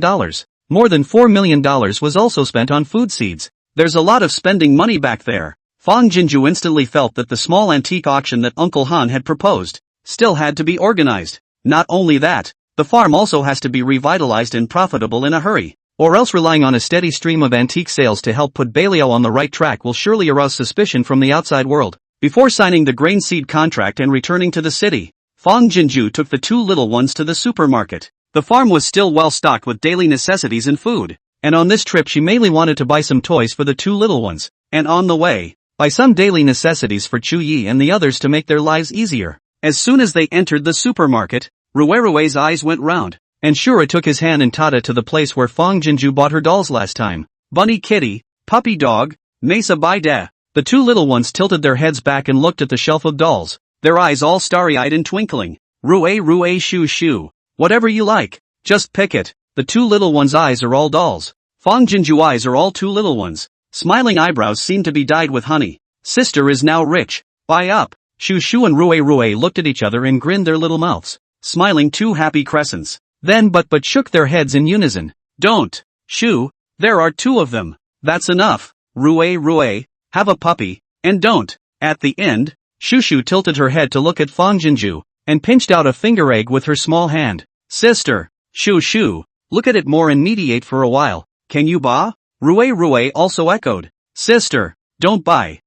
More than $4 million was also spent on food seeds. There's a lot of spending money back there. Fong Jinju instantly felt that the small antique auction that Uncle Han had proposed still had to be organized. Not only that, the farm also has to be revitalized and profitable in a hurry, or else relying on a steady stream of antique sales to help put Bailio on the right track will surely arouse suspicion from the outside world. Before signing the grain seed contract and returning to the city, Fong Jinju took the 2 little ones to the supermarket. The farm was still well stocked with daily necessities and food, and on this trip she mainly wanted to buy some toys for the 2 little ones, and on the way, buy some daily necessities for Chu Yi and the others to make their lives easier. As soon as they entered the supermarket, Rui's eyes went round, and Shura took his hand and Tata to the place where Fong Jinju bought her dolls last time. Bunny kitty, puppy dog, Mesa by de. The 2 little ones tilted their heads back and looked at the shelf of dolls, their eyes all starry-eyed and twinkling. Rue shoo. Whatever you like, just pick it. The 2 little ones' eyes are all dolls. Fong Jinju eyes are all 2 little ones. Smiling eyebrows seem to be dyed with honey. Sister is now rich. Buy up. Shu and Rue looked at each other and grinned their little mouths, smiling 2 happy crescents. Then but shook their heads in unison. Don't, Shu, there are 2 of them. That's enough. Rue, have a puppy, and don't. At the end, Shu tilted her head to look at Fong Jinju, and pinched out a finger egg with her small hand. Sister, Shu, look at it more and mediate for a while. Can you ba? Rue also echoed. Sister, don't buy.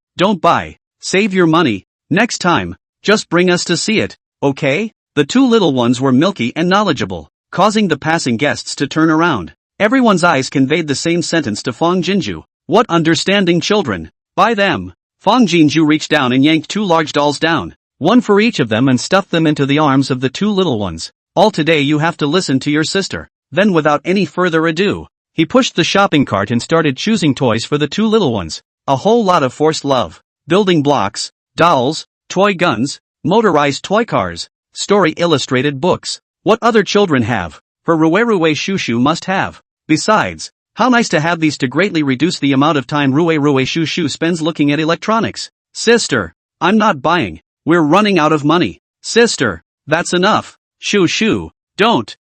Save your money. Next time, just bring us to see it, okay? The 2 little ones were milky and knowledgeable, causing the passing guests to turn around. Everyone's eyes conveyed the same sentence to Fong Jinju. What understanding children. Buy them. Fong Jinju reached down and yanked 2 large dolls down, 1 for each of them, and stuffed them into the arms of the 2 little ones. All today you have to listen to your sister. Then without any further ado, he pushed the shopping cart and started choosing toys for the 2 little ones. A whole lot of forced love. Building blocks, dolls, toy guns, motorized toy cars, story-illustrated books. What other children have, for Rue Shushu must have. Besides, how nice to have these to greatly reduce the amount of time Rue Shushu spends looking at electronics. Sister, I'm not buying. We're running out of money. Sister, that's enough. Shoo shoo. Don't.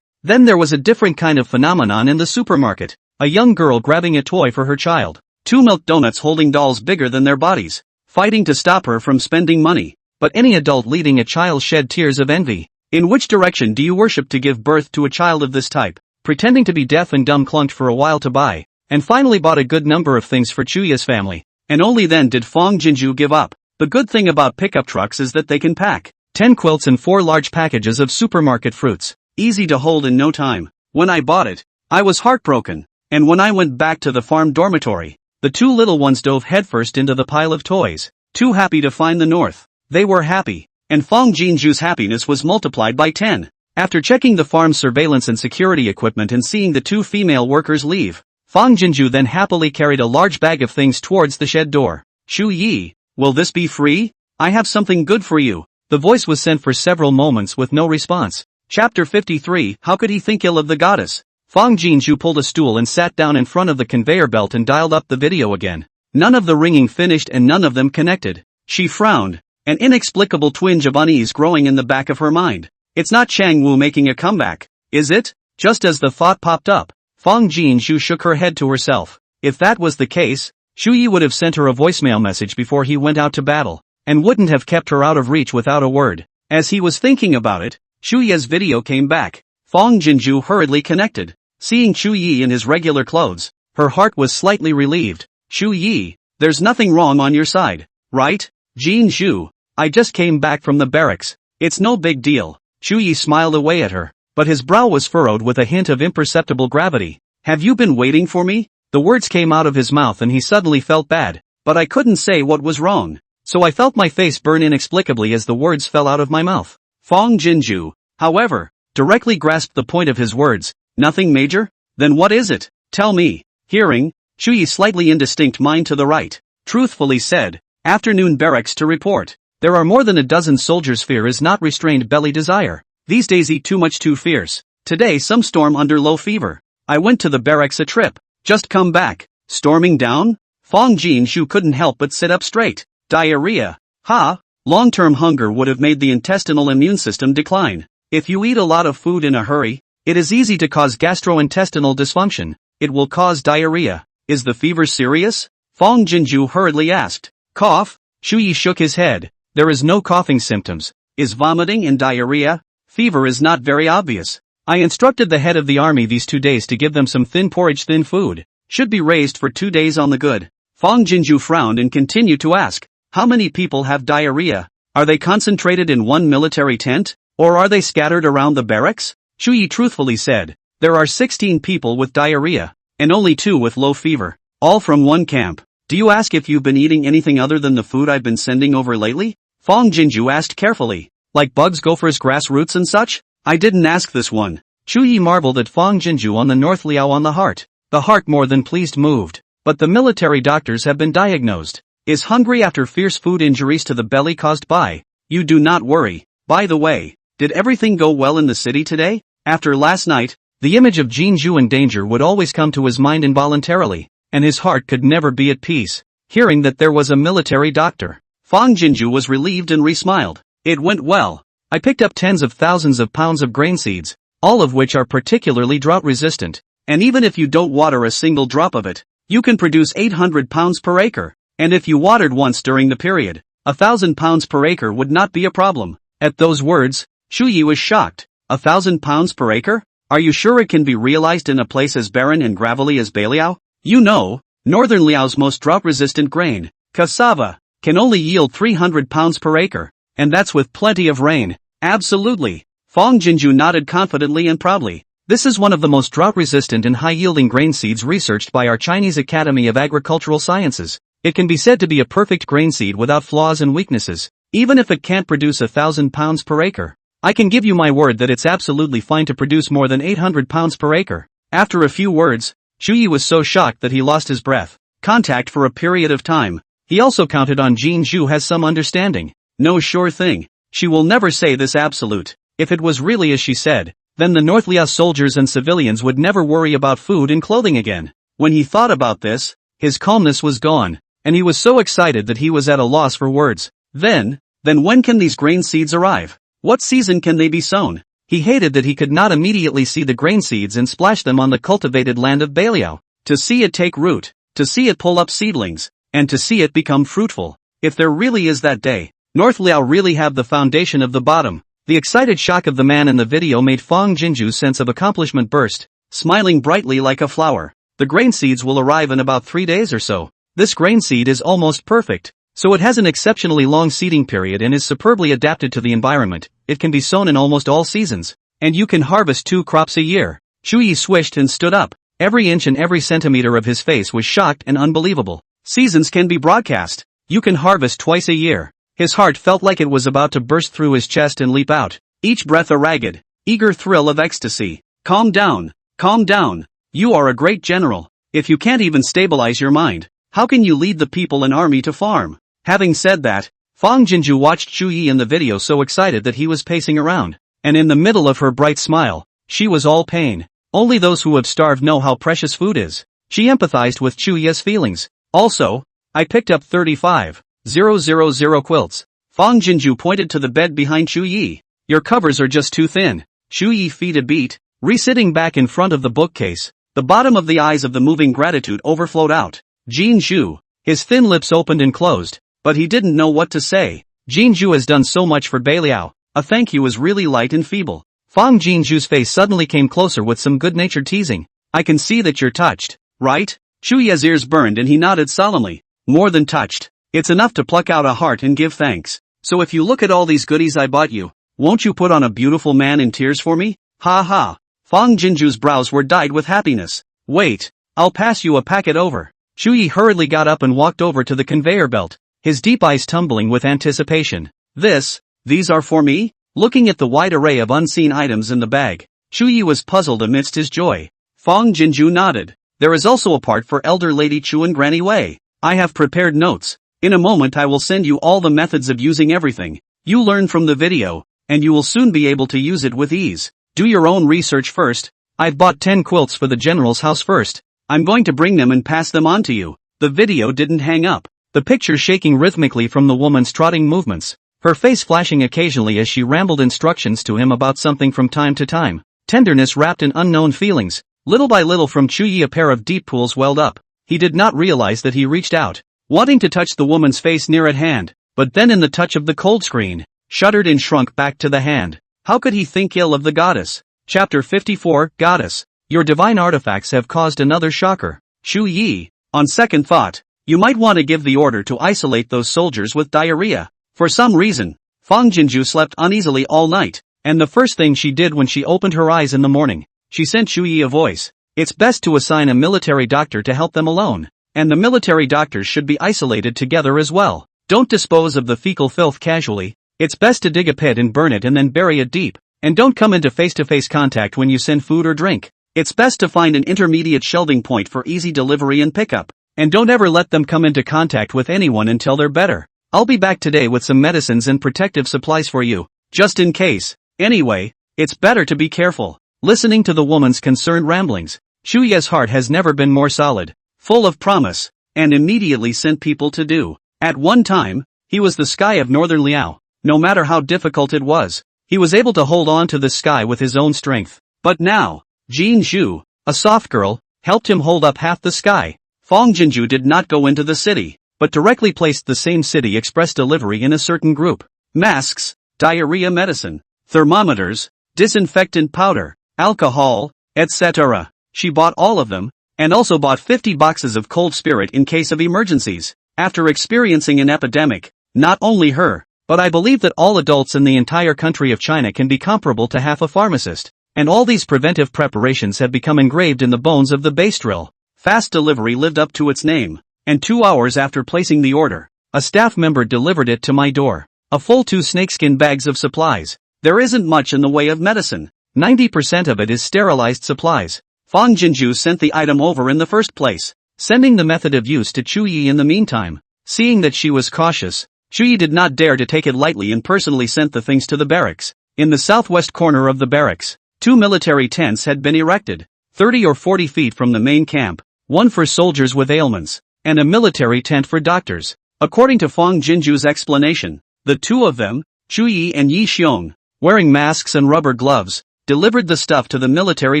Then there was a different kind of phenomenon in the supermarket. A young girl grabbing a toy for her child. Two milk donuts holding dolls bigger than their bodies. Fighting to stop her from spending money. But any adult leading a child shed tears of envy. In which direction do you worship to give birth to a child of this type? Pretending to be deaf and dumb clunked for a while to buy, and finally bought a good number of things for Chuya's family. And only then did Fong Jinju give up. The good thing about pickup trucks is that they can pack 10 quilts and 4 large packages of supermarket fruits. Easy to hold in no time. When I bought it, I was heartbroken. And when I went back to the farm dormitory, the two little ones dove headfirst into the pile of toys. Too happy to find the north. They were happy. And Fong Jinju's happiness was multiplied by 10. After checking the farm's surveillance and security equipment and seeing the two female workers leave, Fong Jinju then happily carried a large bag of things towards the shed door. Shu Yi, will this be free? I have something good for you. The voice was sent for several moments with no response. Chapter 53, How could he think ill of the goddess? Fong Jinju pulled a stool and sat down in front of the conveyor belt and dialed up the video again. None of the ringing finished and none of them connected. She frowned, an inexplicable twinge of unease growing in the back of her mind. It's not Chang Wu making a comeback, is it? Just as the thought popped up, Fong Jinju shook her head to herself. If that was the case, Shu Yi would have sent her a voicemail message before he went out to battle, and wouldn't have kept her out of reach without a word. As he was thinking about it, Shu Yi's video came back. Fong Jinju hurriedly connected. Seeing Shu Yi in his regular clothes, her heart was slightly relieved. Shu Yi, there's nothing wrong on your side, right? Jinju, I just came back from the barracks. It's no big deal. Shu Yi smiled away at her, but his brow was furrowed with a hint of imperceptible gravity. Have you been waiting for me? The words came out of his mouth and he suddenly felt bad, but I couldn't say what was wrong. So I felt my face burn inexplicably as the words fell out of my mouth. Fong Jinju, however, directly grasped the point of his words. Nothing major? Then what is it? Tell me. Hearing, Shu Yi slightly indistinct mind to the right, truthfully said, afternoon barracks to report. There are more than a dozen soldiers. Fear is not restrained belly desire. These days eat too much too fierce. Today some storm under low fever. I went to the barracks a trip. Just come back. Storming down? Fong Jinju couldn't help but sit up straight. Diarrhea. Ha! Long-term hunger would have made the intestinal immune system decline. If you eat a lot of food in a hurry, it is easy to cause gastrointestinal dysfunction. It will cause diarrhea. Is the fever serious? Fong Jinju hurriedly asked. Cough? Shu Yi shook his head. There is no coughing symptoms. Is vomiting and diarrhea? Fever is not very obvious. I instructed the head of the army these 2 days to give them some thin porridge. Thin food should be raised for 2 days on the good. Fong Jinju frowned and continued to ask, how many people have diarrhea? Are they concentrated in one military tent, or are they scattered around the barracks? Shu Yi truthfully said, there are 16 people with diarrhea, and only 2 with low fever, all from one camp. Do you ask if you've been eating anything other than the food I've been sending over lately? Fong Jinju asked carefully. Like bugs, gophers, grass roots and such? I didn't ask this one. Shu Yi marveled at Fong Jinju on the North Liao on the heart. The heart more than pleased moved. But the military doctors have been diagnosed. Is hungry after fierce food injuries to the belly caused by. You do not worry. By the way, did everything go well in the city today? After last night, the image of Jinju in danger would always come to his mind involuntarily, and his heart could never be at peace. Hearing that there was a military doctor, Fong Jinju was relieved and re-smiled. It went well. I picked up tens of thousands of pounds of grain seeds, all of which are particularly drought resistant, and even if you don't water a single drop of it, you can produce 800 pounds per acre, and if you watered once during the period, 1,000 pounds per acre would not be a problem. At those words, Shu Yi was shocked. 1,000 pounds per acre? Are you sure it can be realized in a place as barren and gravelly as Beiliao? You know, Northern Liao's most drought-resistant grain, cassava, can only yield 300 pounds per acre, and that's with plenty of rain. Absolutely. Fong Jinju nodded confidently and proudly. This is one of the most drought-resistant and high-yielding grain seeds researched by our Chinese Academy of Agricultural Sciences. It can be said to be a perfect grain seed without flaws and weaknesses, even if it can't produce 1,000 pounds per acre. I can give you my word that it's absolutely fine to produce more than 800 pounds per acre. After a few words, Shu Yi was so shocked that he lost his breath. Contact for a period of time. He also counted on Jinju has some understanding. No sure thing. She will never say this absolute. If it was really as she said, then the North Lia soldiers and civilians would never worry about food and clothing again. When he thought about this, his calmness was gone, and he was so excited that he was at a loss for words. Then, Then when can these grain seeds arrive? What season can they be sown? He hated that he could not immediately see the grain seeds and splash them on the cultivated land of Beliao, to see it take root, to see it pull up seedlings, and to see it become fruitful. If there really is that day, North Liao really have the foundation of the bottom. The excited shock of the man in the video made Fang Jinju's sense of accomplishment burst, smiling brightly like a flower. The grain seeds will arrive in about 3 days or so. This grain seed is almost perfect, so it has an exceptionally long seeding period and is superbly adapted to the environment. It can be sown in almost all seasons, and you can harvest 2 crops a year. Chu Yi swished and stood up. Every inch and every centimeter of his face was shocked and unbelievable. Seasons can be broadcast. You can harvest twice a year. His heart felt like it was about to burst through his chest and leap out. Each breath a ragged, eager thrill of ecstasy. Calm down. Calm down. You are a great general. If you can't even stabilize your mind, how can you lead the people and army to farm? Having said that, Fang Jinju watched Chu Yi in the video so excited that he was pacing around, and in the middle of her bright smile, she was all pain. Only those who have starved know how precious food is. She empathized with Chu Yi's feelings. Also, I picked up 35,000 quilts. Fang Jinju pointed to the bed behind Chu Yi. Your covers are just too thin. Chu Yi feet a beat, re-sitting back in front of the bookcase. The bottom of the eyes of the moving gratitude overflowed out. Jin Zhu. His thin lips opened and closed, but he didn't know what to say. Jin Zhu has done so much for Beiliao. A thank you is really light and feeble. Fang Jinju's face suddenly came closer with some good-natured teasing. I can see that you're touched, right? Chu Yi's ears burned and he nodded solemnly. More than touched. It's enough to pluck out a heart and give thanks. So if you look at all these goodies I bought you, won't you put on a beautiful man in tears for me? Ha ha. Fang Jinju's brows were dyed with happiness. Wait, I'll pass you a packet over. Chu Yi hurriedly got up and walked over to the conveyor belt, his deep eyes tumbling with anticipation. These are for me? Looking at the wide array of unseen items in the bag, Chu Yi was puzzled amidst his joy. Fang Jinju nodded. There is also a part for Elder Lady Chu and Granny Wei. I have prepared notes. In a moment I will send you all the methods of using everything you learned from the video, and you will soon be able to use it with ease. Do your own research first. I've bought 10 quilts for the general's house first. I'm going to bring them and pass them on to you. The video didn't hang up, the picture shaking rhythmically from the woman's trotting movements, her face flashing occasionally as she rambled instructions to him about something from time to time. Tenderness wrapped in unknown feelings. Little by little from Chu Yi a pair of deep pools welled up. He did not realize that he reached out, wanting to touch the woman's face near at hand, but then in the touch of the cold screen, shuddered and shrunk back to the hand. How could he think ill of the goddess? Chapter 54, Goddess. Your divine artifacts have caused another shocker. Chu Yi, on second thought, you might want to give the order to isolate those soldiers with diarrhea. For some reason, Fang Jinju slept uneasily all night, and the first thing she did when she opened her eyes in the morning, she sent Chu Yi a voice. It's best to assign a military doctor to help them alone, and the military doctors should be isolated together as well. Don't dispose of the fecal filth casually. It's best to dig a pit and burn it and then bury it deep, and don't come into face-to-face contact when you send food or drink. It's best to find an intermediate shelving point for easy delivery and pickup, and don't ever let them come into contact with anyone until they're better. I'll be back today with some medicines and protective supplies for you, just in case. Anyway, it's better to be careful. Listening to the woman's concerned ramblings, Chu Yi's heart has never been more solid, full of promise, and immediately sent people to do. At one time, he was the sky of northern Liao. No matter how difficult it was, he was able to hold on to the sky with his own strength. But now, Jin Zhu, a soft girl, helped him hold up half the sky. Fang Jinju did not go into the city, but directly placed the same city express delivery in a certain group. Masks, diarrhea medicine, thermometers, disinfectant powder, alcohol, etc. She bought all of them, and also bought 50 boxes of cold spirit in case of emergencies. After experiencing an epidemic, not only her, but I believe that all adults in the entire country of China can be comparable to half a pharmacist, and all these preventive preparations have become engraved in the bones of the base drill. Fast delivery lived up to its name, and 2 hours after placing the order, a staff member delivered it to my door. A full 2 snakeskin bags of supplies. There isn't much in the way of medicine. 90% of it is sterilized supplies. Fang Jinju sent the item over in the first place, sending the method of use to Chu Yi in the meantime. Seeing that she was cautious, Chu Yi did not dare to take it lightly and personally sent the things to the barracks. In the southwest corner of the barracks, 2 military tents had been erected, 30 or 40 feet from the main camp, one for soldiers with ailments, and a military tent for doctors. According to Fang Jinju's explanation, The two of them, Chu Yi and Yi Xiong, wearing masks and rubber gloves, delivered the stuff to the military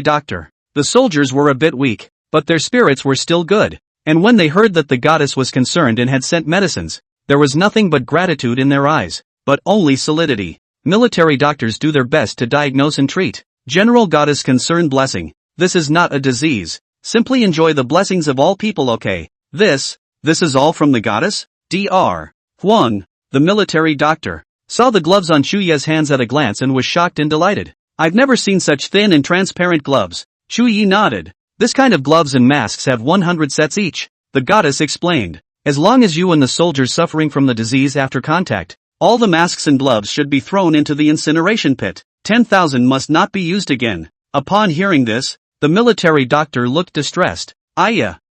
doctor. The soldiers were a bit weak, but their spirits were still good, and when they heard that the goddess was concerned and had sent medicines, there was nothing but gratitude in their eyes, but only solidity. Military doctors do their best to diagnose and treat. General Goddess Concern Blessing. This is not a disease. Simply enjoy the blessings of all people, okay? This is all from the goddess? Dr. Huang, the military doctor, saw the gloves on Chu Yi's hands at a glance and was shocked and delighted. I've never seen such thin and transparent gloves. Chu Yi nodded. This kind of gloves and masks have 100 sets each. The goddess explained. As long as you and the soldiers suffering from the disease after contact, all the masks and gloves should be thrown into the incineration pit. 10,000 must not be used again. Upon hearing this, the military doctor looked distressed.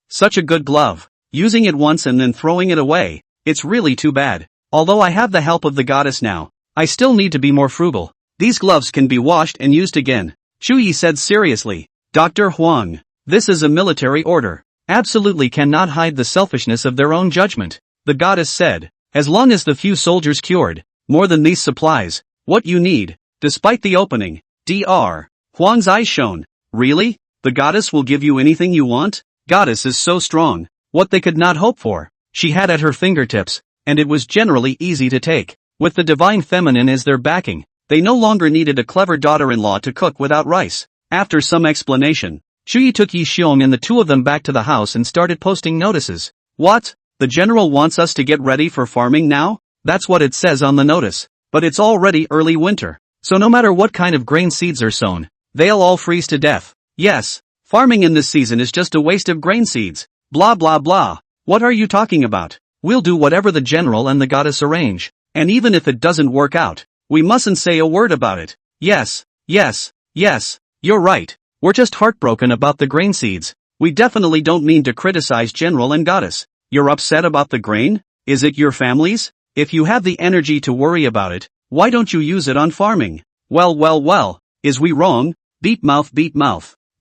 Such a good glove. Using it once and then throwing it away. It's really too bad. Although I have the help of the goddess now, I still need to be more frugal. These gloves can be washed and used again. Chu Yi said seriously. Dr. Huang, this is a military order. Absolutely cannot hide the selfishness of their own judgment. The goddess said. As long as the few soldiers cured, more than these supplies, what you need. Despite the opening, Dr. Huang's eyes shone. Really? The goddess will give you anything you want? Goddess is so strong. What they could not hope for, she had at her fingertips, and it was generally easy to take. With the divine feminine as their backing, they no longer needed a clever daughter-in-law to cook without rice. After some explanation, Chu Yi took Yi Xiong and the two of them back to the house and started posting notices. What? The general wants us to get ready for farming now? That's what it says on the notice. But it's already early winter. So no matter what kind of grain seeds are sown, they'll all freeze to death. Yes, farming in this season is just a waste of grain seeds. Blah blah blah. What are you talking about? We'll do whatever the general and the goddess arrange. And even if it doesn't work out, we mustn't say a word about it. Yes, you're right. We're just heartbroken about the grain seeds. We definitely don't mean to criticize general and goddess. You're upset about the grain? Is it your family's? If you have the energy to worry about it, why don't you use it on farming? Well, is we wrong? Beat mouth.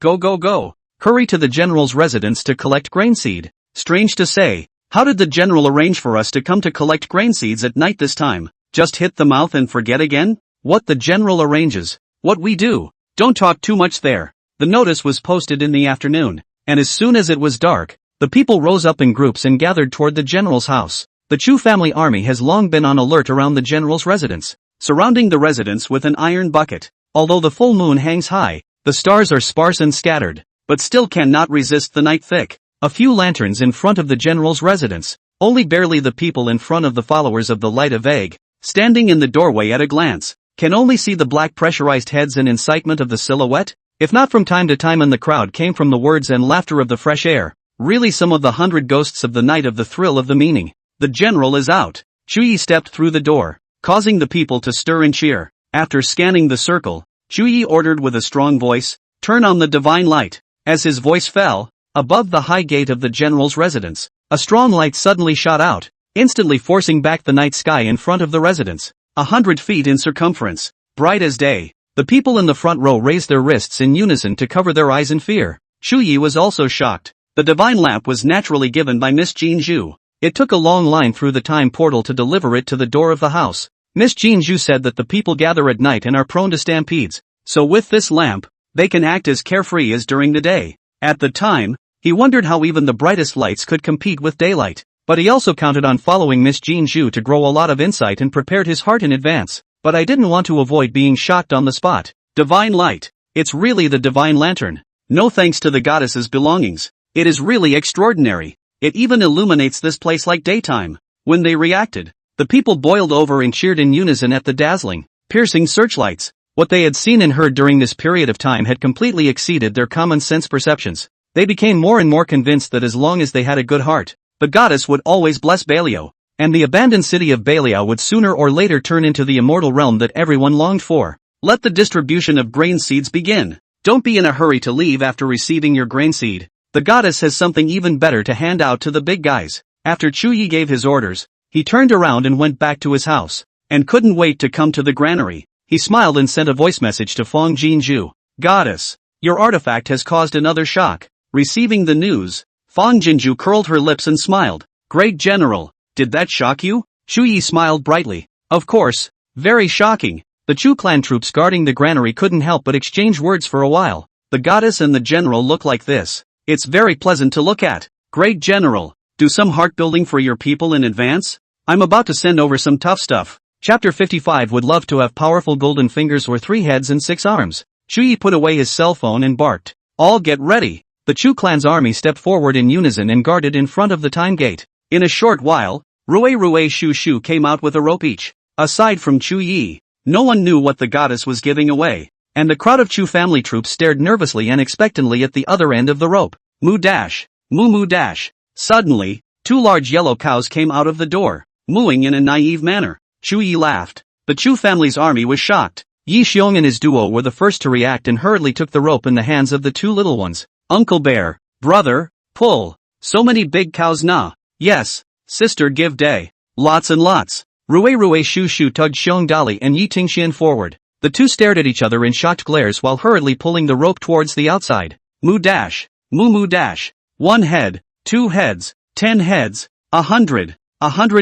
Go. Hurry to the general's residence to collect grain seed. Strange to say, how did the general arrange for us to come to collect grain seeds at night this time? Just hit the mouth and forget again? What the general arranges, what we do. Don't talk too much there. The notice was posted in the afternoon, and as soon as it was dark, the people rose up in groups and gathered toward the general's house. The Chu family army has long been on alert around the general's residence, surrounding the residence with an iron bucket. Although the full moon hangs high, the stars are sparse and scattered, but still cannot resist the night thick. A few lanterns in front of the general's residence, only barely the people in front of the followers of the light of egg, standing in the doorway at a glance, can only see the black pressurized heads and incitement of the silhouette. If not from time to time in the crowd came from the words and laughter of the fresh air, really some of the 100 ghosts of the night of the thrill of the meaning. The general is out. Chu Yi stepped through the door, causing the people to stir and cheer. After scanning the circle, Chu Yi ordered with a strong voice, turn on the divine light. As his voice fell, above the high gate of the general's residence, a strong light suddenly shot out, instantly forcing back the night sky in front of the residence. 100 feet in circumference, bright as day. The people in the front row raised their wrists in unison to cover their eyes in fear. Chu Yi was also shocked. The divine lamp was naturally given by Miss Jean Zhu. It took a long line through the time portal to deliver it to the door of the house. Miss Jean Zhu said that the people gather at night and are prone to stampedes, so with this lamp, they can act as carefree as during the day. At the time, he wondered how even the brightest lights could compete with daylight, but he also counted on following Miss Jean Zhu to grow a lot of insight and prepared his heart in advance. But I didn't want to avoid being shocked on the spot. Divine light. It's really the divine lantern. No thanks to the goddess's belongings. It is really extraordinary. It even illuminates this place like daytime. When they reacted, the people boiled over and cheered in unison at the dazzling, piercing searchlights. What they had seen and heard during this period of time had completely exceeded their common sense perceptions. They became more and more convinced that as long as they had a good heart, the goddess would always bless Baliao, and the abandoned city of Baliao would sooner or later turn into the immortal realm that everyone longed for. Let the distribution of grain seeds begin. Don't be in a hurry to leave after receiving your grain seed. The goddess has something even better to hand out to the big guys. After Chu Yi gave his orders, he turned around and went back to his house, and couldn't wait to come to the granary. He smiled and sent a voice message to Fang Jinju. Goddess, your artifact has caused another shock. Receiving the news, Fang Jinju curled her lips and smiled. Great General, did that shock you? Chu Yi smiled brightly. Of course, very shocking. The Chu clan troops guarding the granary couldn't help but exchange words for a while. The goddess and the general look like this. It's very pleasant to look at. Great general, do some heart building for your people in advance? I'm about to send over some tough stuff. Chapter 55 would love to have powerful golden fingers or 3 heads and 6 arms. Chuyi put away his cell phone and barked. All get ready. The Chu clan's army stepped forward in unison and guarded in front of the time gate. In a short while, Rui Shu Shu came out with a rope each. Aside from Chuyi, no one knew what the goddess was giving away, and the crowd of Chu family troops stared nervously and expectantly at the other end of the rope. Moo dash. Moo moo dash. Suddenly, 2 large yellow cows came out of the door, mooing in a naive manner. Chuyi laughed. The Chu family's army was shocked. Yi Xiong and his duo were the first to react and hurriedly took the rope in the hands of the 2 little ones. Uncle Bear, brother, pull. So many big cows nah. Yes, sister give day. Lots and lots. Rui Shu Shu tugged Xiong Dali and Yi Tingxian forward. The 2 stared at each other in shocked glares while hurriedly pulling the rope towards the outside. Moo dash. Moo moo dash. 1 head, 2 heads, 10 heads, 100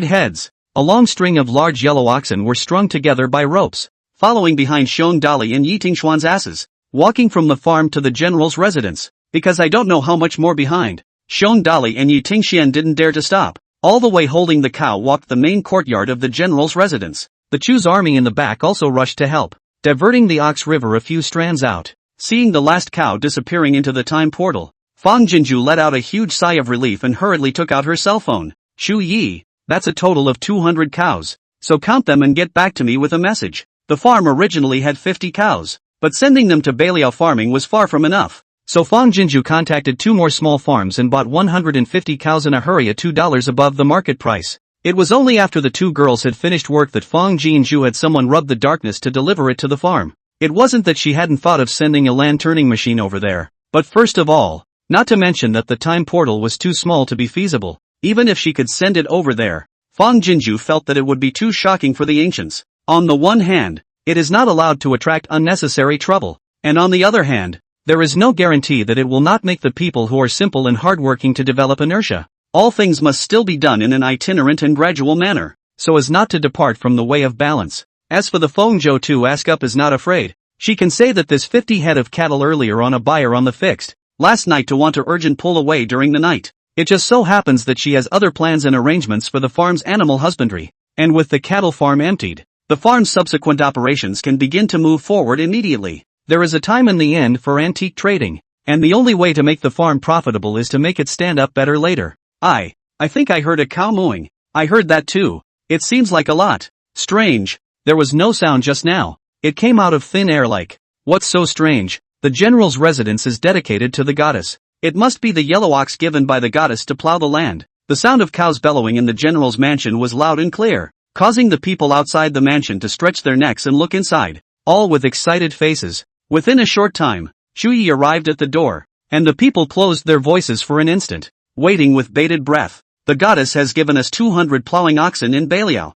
heads. A long string of large yellow oxen were strung together by ropes, following behind Xiong Dali and Yi Tingshuan's asses, walking from the farm to the general's residence. Because I don't know how much more behind. Xiong Dali and Yi Tingxian didn't dare to stop. All the way holding the cow walked the main courtyard of the general's residence. The Chu's army in the back also rushed to help, diverting the Ox River a few strands out. Seeing the last cow disappearing into the time portal, Fang Jinju let out a huge sigh of relief and hurriedly took out her cell phone. Chu Yi, that's a total of 200 cows. So count them and get back to me with a message. The farm originally had 50 cows, but sending them to Baliao farming was far from enough. So Fang Jinju contacted 2 more small farms and bought 150 cows in a hurry at $2 above the market price. It was only after the 2 girls had finished work that Fang Jinju had someone rub the darkness to deliver it to the farm. It wasn't that she hadn't thought of sending a land turning machine over there, but first of all, not to mention that the time portal was too small to be feasible. Even if she could send it over there, Fang Jinju felt that it would be too shocking for the ancients. On the one hand, it is not allowed to attract unnecessary trouble, and on the other hand, there is no guarantee that it will not make the people who are simple and hardworking to develop inertia. All things must still be done in an itinerant and gradual manner, so as not to depart from the way of balance. As for the Fengzhou to ask up is not afraid. She can say that this 50 head of cattle earlier on a buyer on the fixed, last night to want to urgent pull away during the night. It just so happens that she has other plans and arrangements for the farm's animal husbandry, and with the cattle farm emptied, the farm's subsequent operations can begin to move forward immediately. There is a time in the end for antique trading, and the only way to make the farm profitable is to make it stand up better later. I think I heard a cow mooing. I heard that too. It seems like a lot. Strange. There was no sound just now. It came out of thin air like. What's so strange? The general's residence is dedicated to the goddess. It must be the yellow ox given by the goddess to plow the land. The sound of cows bellowing in the general's mansion was loud and clear, causing the people outside the mansion to stretch their necks and look inside, all with excited faces. Within a short time, Chuyi arrived at the door, and the people closed their voices for an instant, waiting with bated breath. The goddess has given us 200 plowing oxen in Baliao.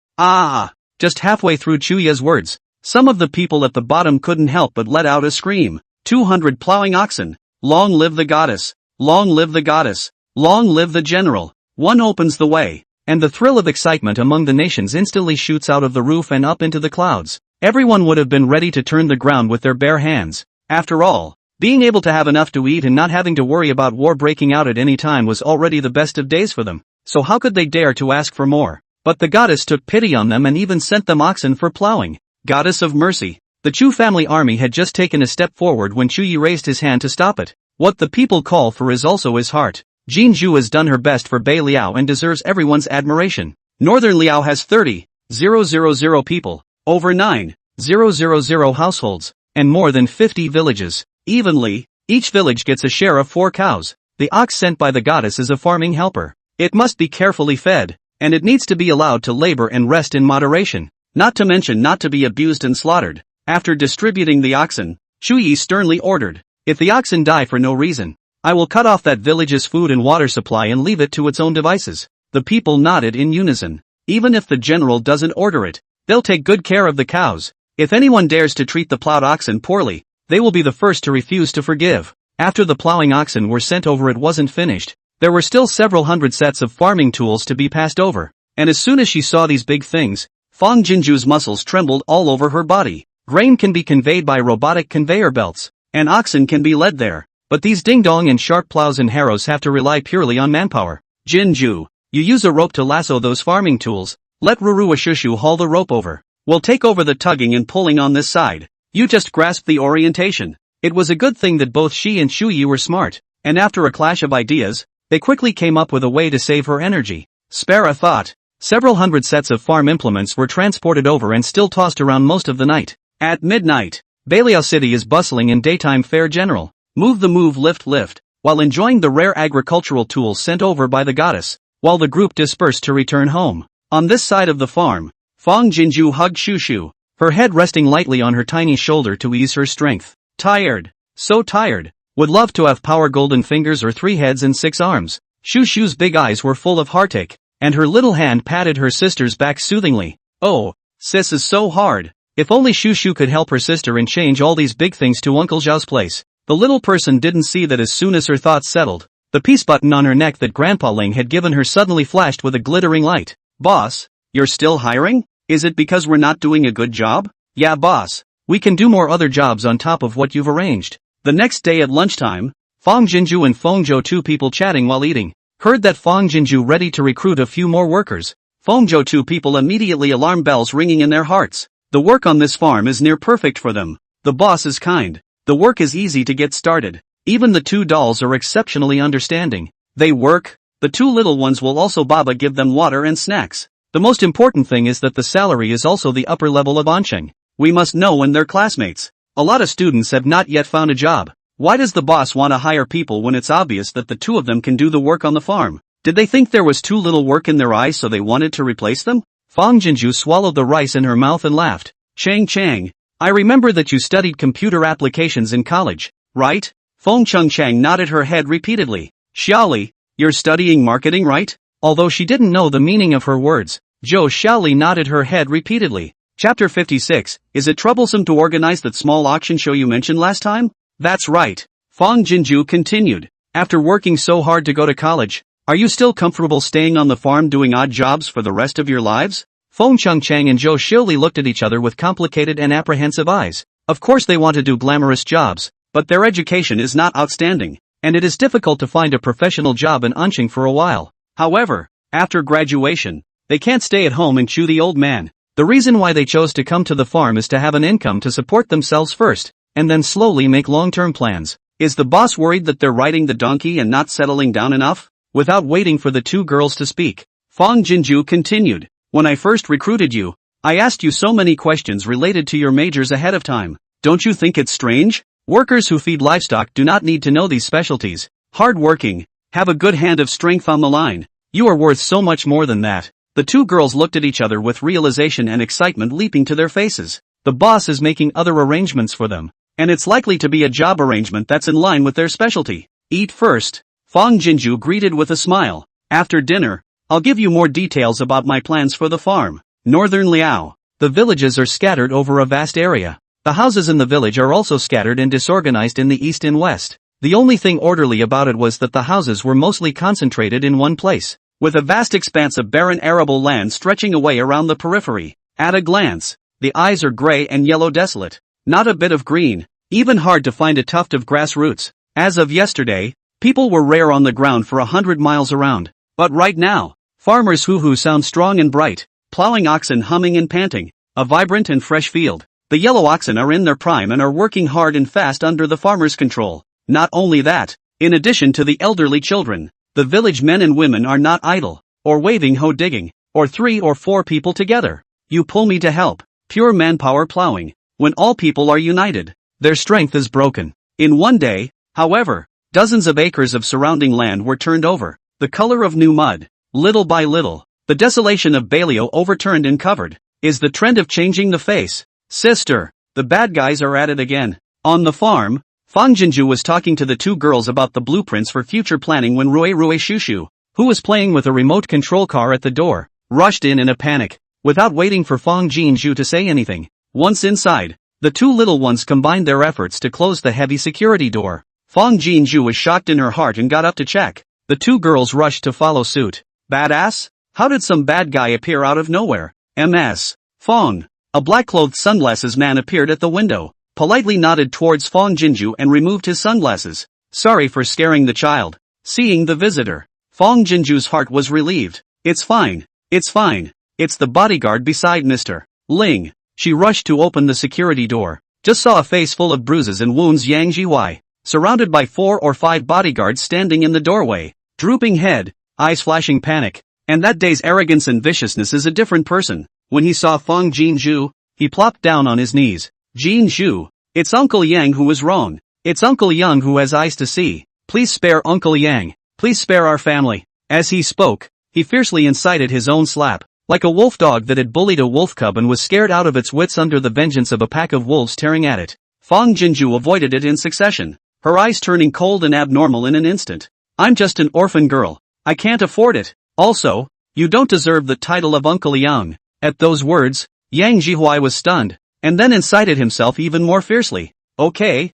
Just halfway through Chuya's words, some of the people at the bottom couldn't help but let out a scream. 200 plowing oxen. Long live the goddess. Long live the goddess. Long live the general. One opens the way, and the thrill of excitement among the nations instantly shoots out of the roof and up into the clouds. Everyone would have been ready to turn the ground with their bare hands. After all, being able to have enough to eat and not having to worry about war breaking out at any time was already the best of days for them, so how could they dare to ask for more? But the goddess took pity on them and even sent them oxen for plowing. Goddess of mercy. The Chu family army had just taken a step forward when Chuyi raised his hand to stop it. What the people call for is also his heart. Jin Zhu has done her best for Bei Liao and deserves everyone's admiration. Northern Liao has 30,000 people, over 9,000 households, and more than 50 villages. Evenly, each village gets a share of 4 cows. The ox sent by the goddess is a farming helper. It must be carefully fed, and it needs to be allowed to labor and rest in moderation, not to mention not to be abused and slaughtered. After distributing the oxen, Chuyi sternly ordered, "If the oxen die for no reason, I will cut off that village's food and water supply and leave it to its own devices." The people nodded in unison. Even if the general doesn't order it, they'll take good care of the cows. If anyone dares to treat the plowed oxen poorly, they will be the first to refuse to forgive. After the plowing oxen were sent over, it wasn't finished. There were still several hundred sets of farming tools to be passed over, and as soon as she saw these big things, Fong Jinju's muscles trembled all over her body. Grain can be conveyed by robotic conveyor belts, and oxen can be led there. But these ding-dong and sharp plows and harrows have to rely purely on manpower. Jinju, you use a rope to lasso those farming tools. Let Rurua Shushu haul the rope over. We'll take over the tugging and pulling on this side. You just grasp the orientation. It was a good thing that both she and Shuyi were smart, and after a clash of ideas, they quickly came up with a way to save her energy. Spare a thought. Several hundred sets of farm implements were transported over and still tossed around most of the night. At midnight, Baliao City is bustling in daytime fair general. Move the move lift lift, while enjoying the rare agricultural tools sent over by the goddess, while the group dispersed to return home. On this side of the farm, Fong Jinju hugged Shushu, her head resting lightly on her tiny shoulder to ease her strength. Tired. So tired. Would love to have power golden fingers or 3 heads and 6 arms. Shushu's big eyes were full of heartache, and her little hand patted her sister's back soothingly. Oh, sis is so hard. If only Shushu could help her sister and change all these big things to Uncle Zhao's place. The little person didn't see that as soon as her thoughts settled, the peace button on her neck that Grandpa Ling had given her suddenly flashed with a glittering light. Boss, you're still hiring? Is it because we're not doing a good job? Yeah boss, we can do more other jobs on top of what you've arranged. The next day at lunchtime, Fong Jinju and Fong Zhou, 2 people chatting while eating, heard that Fong Jinju ready to recruit a few more workers. Fong Zhou, 2 people immediately alarm bells ringing in their hearts. The work on this farm is near perfect for them. The boss is kind. The work is easy to get started. Even the 2 dolls are exceptionally understanding. They work. The 2 little ones will also Baba give them water and snacks. The most important thing is that the salary is also the upper level of Oncheng. We must know when they're classmates. A lot of students have not yet found a job. Why does the boss want to hire people when it's obvious that the 2 of them can do the work on the farm? Did they think there was too little work in their eyes so they wanted to replace them? Fong Jinju swallowed the rice in her mouth and laughed. Chang, I remember that you studied computer applications in college, right? Fong Chang nodded her head repeatedly. Xiaoli, you're studying marketing, right? Although she didn't know the meaning of her words, Zhou Xiaoli nodded her head repeatedly. Chapter 56, is it troublesome to organize that small auction show you mentioned last time? That's right. Fong Jinju continued. After working so hard to go to college, are you still comfortable staying on the farm doing odd jobs for the rest of your lives? Fong Chang and Zhou Xiaoli looked at each other with complicated and apprehensive eyes. Of course they want to do glamorous jobs, but their education is not outstanding, and it is difficult to find a professional job in Oncheng for a while. However, after graduation, they can't stay at home and chew the old man. The reason why they chose to come to the farm is to have an income to support themselves first, and then slowly make long-term plans. Is the boss worried that they're riding the donkey and not settling down enough? Without waiting for the 2 girls to speak, Fong Jinju continued. When I first recruited you, I asked you so many questions related to your majors ahead of time. Don't you think it's strange? Workers who feed livestock do not need to know these specialties. Hard working, have a good hand of strength on the line. You are worth so much more than that. The 2 girls looked at each other with realization and excitement leaping to their faces. The boss is making other arrangements for them, and it's likely to be a job arrangement that's in line with their specialty. Eat first. Fong Jinju greeted with a smile. After dinner, I'll give you more details about my plans for the farm. Northern Liao. The villages are scattered over a vast area. The houses in the village are also scattered and disorganized in the east and west. The only thing orderly about it was that the houses were mostly concentrated in one place, with a vast expanse of barren arable land stretching away around the periphery. At a glance, the eyes are gray and yellow desolate. Not a bit of green, even hard to find a tuft of grass roots. As of yesterday, people were rare on the ground for 100 miles around. But right now, farmers who sound strong and bright, plowing oxen humming and panting, a vibrant and fresh field. The yellow oxen are in their prime and are working hard and fast under the farmer's control. Not only that, in addition to the elderly children, the village men and women are not idle, or waving hoe digging, or 3 or 4 people together. You pull me to help. Pure manpower plowing. When all people are united, their strength is broken. In one day, however, dozens of acres of surrounding land were turned over, the color of new mud. Little by little, the desolation of Baliao overturned and covered. Is the trend of changing the face? Sister, the bad guys are at it again. On the farm, Fang Jinju was talking to the 2 girls about the blueprints for future planning when Rui Shushu, who was playing with a remote control car at the door, rushed in a panic. Without waiting for Fang Jinju to say anything, once inside, the 2 little ones combined their efforts to close the heavy security door. Fang Jinju was shocked in her heart and got up to check. The 2 girls rushed to follow suit. Badass? How did some bad guy appear out of nowhere? MS. Fong. A black-clothed sunglasses man appeared at the window, politely nodded towards Fong Jinju and removed his sunglasses. Sorry for scaring the child. Seeing the visitor, Fong Jinju's heart was relieved. It's fine. It's fine. It's the bodyguard beside Mr. Ling. She rushed to open the security door. Just saw a face full of bruises and wounds. Yang Jihuai, surrounded by 4 or 5 bodyguards standing in the doorway, drooping head, eyes flashing panic. And that day's arrogance and viciousness is a different person. When he saw Fong Jinju, he plopped down on his knees. Jinju, it's Uncle Yang who was wrong. It's Uncle Yang who has eyes to see. Please spare Uncle Yang. Please spare our family. As he spoke, he fiercely incited his own slap. Like a wolf dog that had bullied a wolf cub and was scared out of its wits under the vengeance of a pack of wolves tearing at it. Fong Jinju avoided it in succession, her eyes turning cold and abnormal in an instant. I'm just an orphan girl. I can't afford it. Also, you don't deserve the title of Uncle Yang. At those words, Yang Jihuai was stunned, and then incited himself even more fiercely. Okay,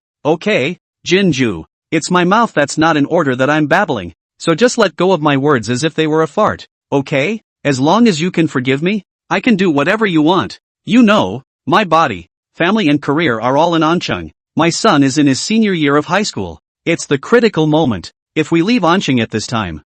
Jinju. It's my mouth that's not in order that I'm babbling, so just let go of my words as if they were a fart, okay? As long as you can forgive me, I can do whatever you want. You know, my body, family and career are all in Ancheng. My son is in his senior year of high school. It's the critical moment. If we leave Ancheng at this time,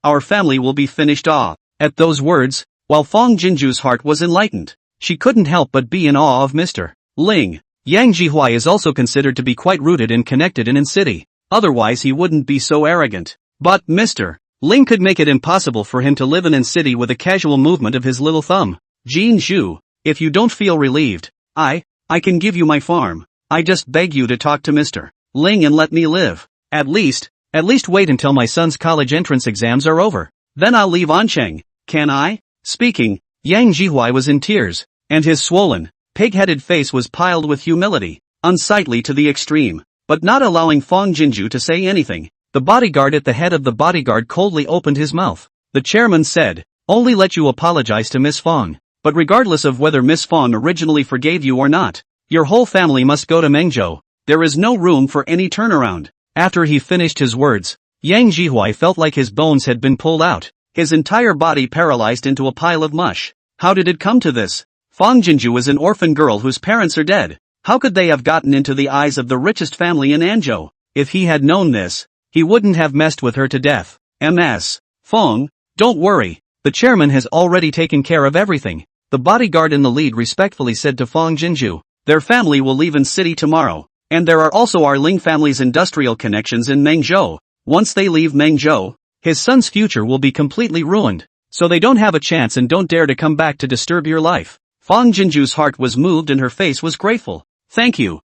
our family will be finished off. At those words, while Fong Jinju's heart was enlightened, she couldn't help but be in awe of Mr. Ling. Yang Jihuai is also considered to be quite rooted and connected in city. Otherwise he wouldn't be so arrogant. But Mr. Ling could make it impossible for him to live in city with a casual movement of his little thumb. Jinju, if you don't feel relieved, I can give you my farm. I just beg you to talk to Mr. Ling and let me live. At least wait until my son's college entrance exams are over. Then I'll leave Ancheng. Can I? Speaking, Yang Jihuai was in tears, and his swollen, pig-headed face was piled with humility, unsightly to the extreme, but not allowing Fong Jinju to say anything. The bodyguard at the head of the bodyguard coldly opened his mouth. The chairman said, only let you apologize to Miss Fong, but regardless of whether Miss Fong originally forgave you or not, your whole family must go to Mengzhou. There is no room for any turnaround. After he finished his words, Yang Jihuai felt like his bones had been pulled out, his entire body paralyzed into a pile of mush. How did it come to this? Fong Jinju is an orphan girl whose parents are dead. How could they have gotten into the eyes of the richest family in Anzhou? If he had known this, he wouldn't have messed with her to death. Ms. Fong, don't worry, the chairman has already taken care of everything. The bodyguard in the lead respectfully said to Fong Jinju, their family will leave in city tomorrow, and there are also our Ling family's industrial connections in Mengzhou. Once they leave Mengzhou, his son's future will be completely ruined, so they don't have a chance and don't dare to come back to disturb your life. Fong Jinju's heart was moved and her face was grateful. Thank you,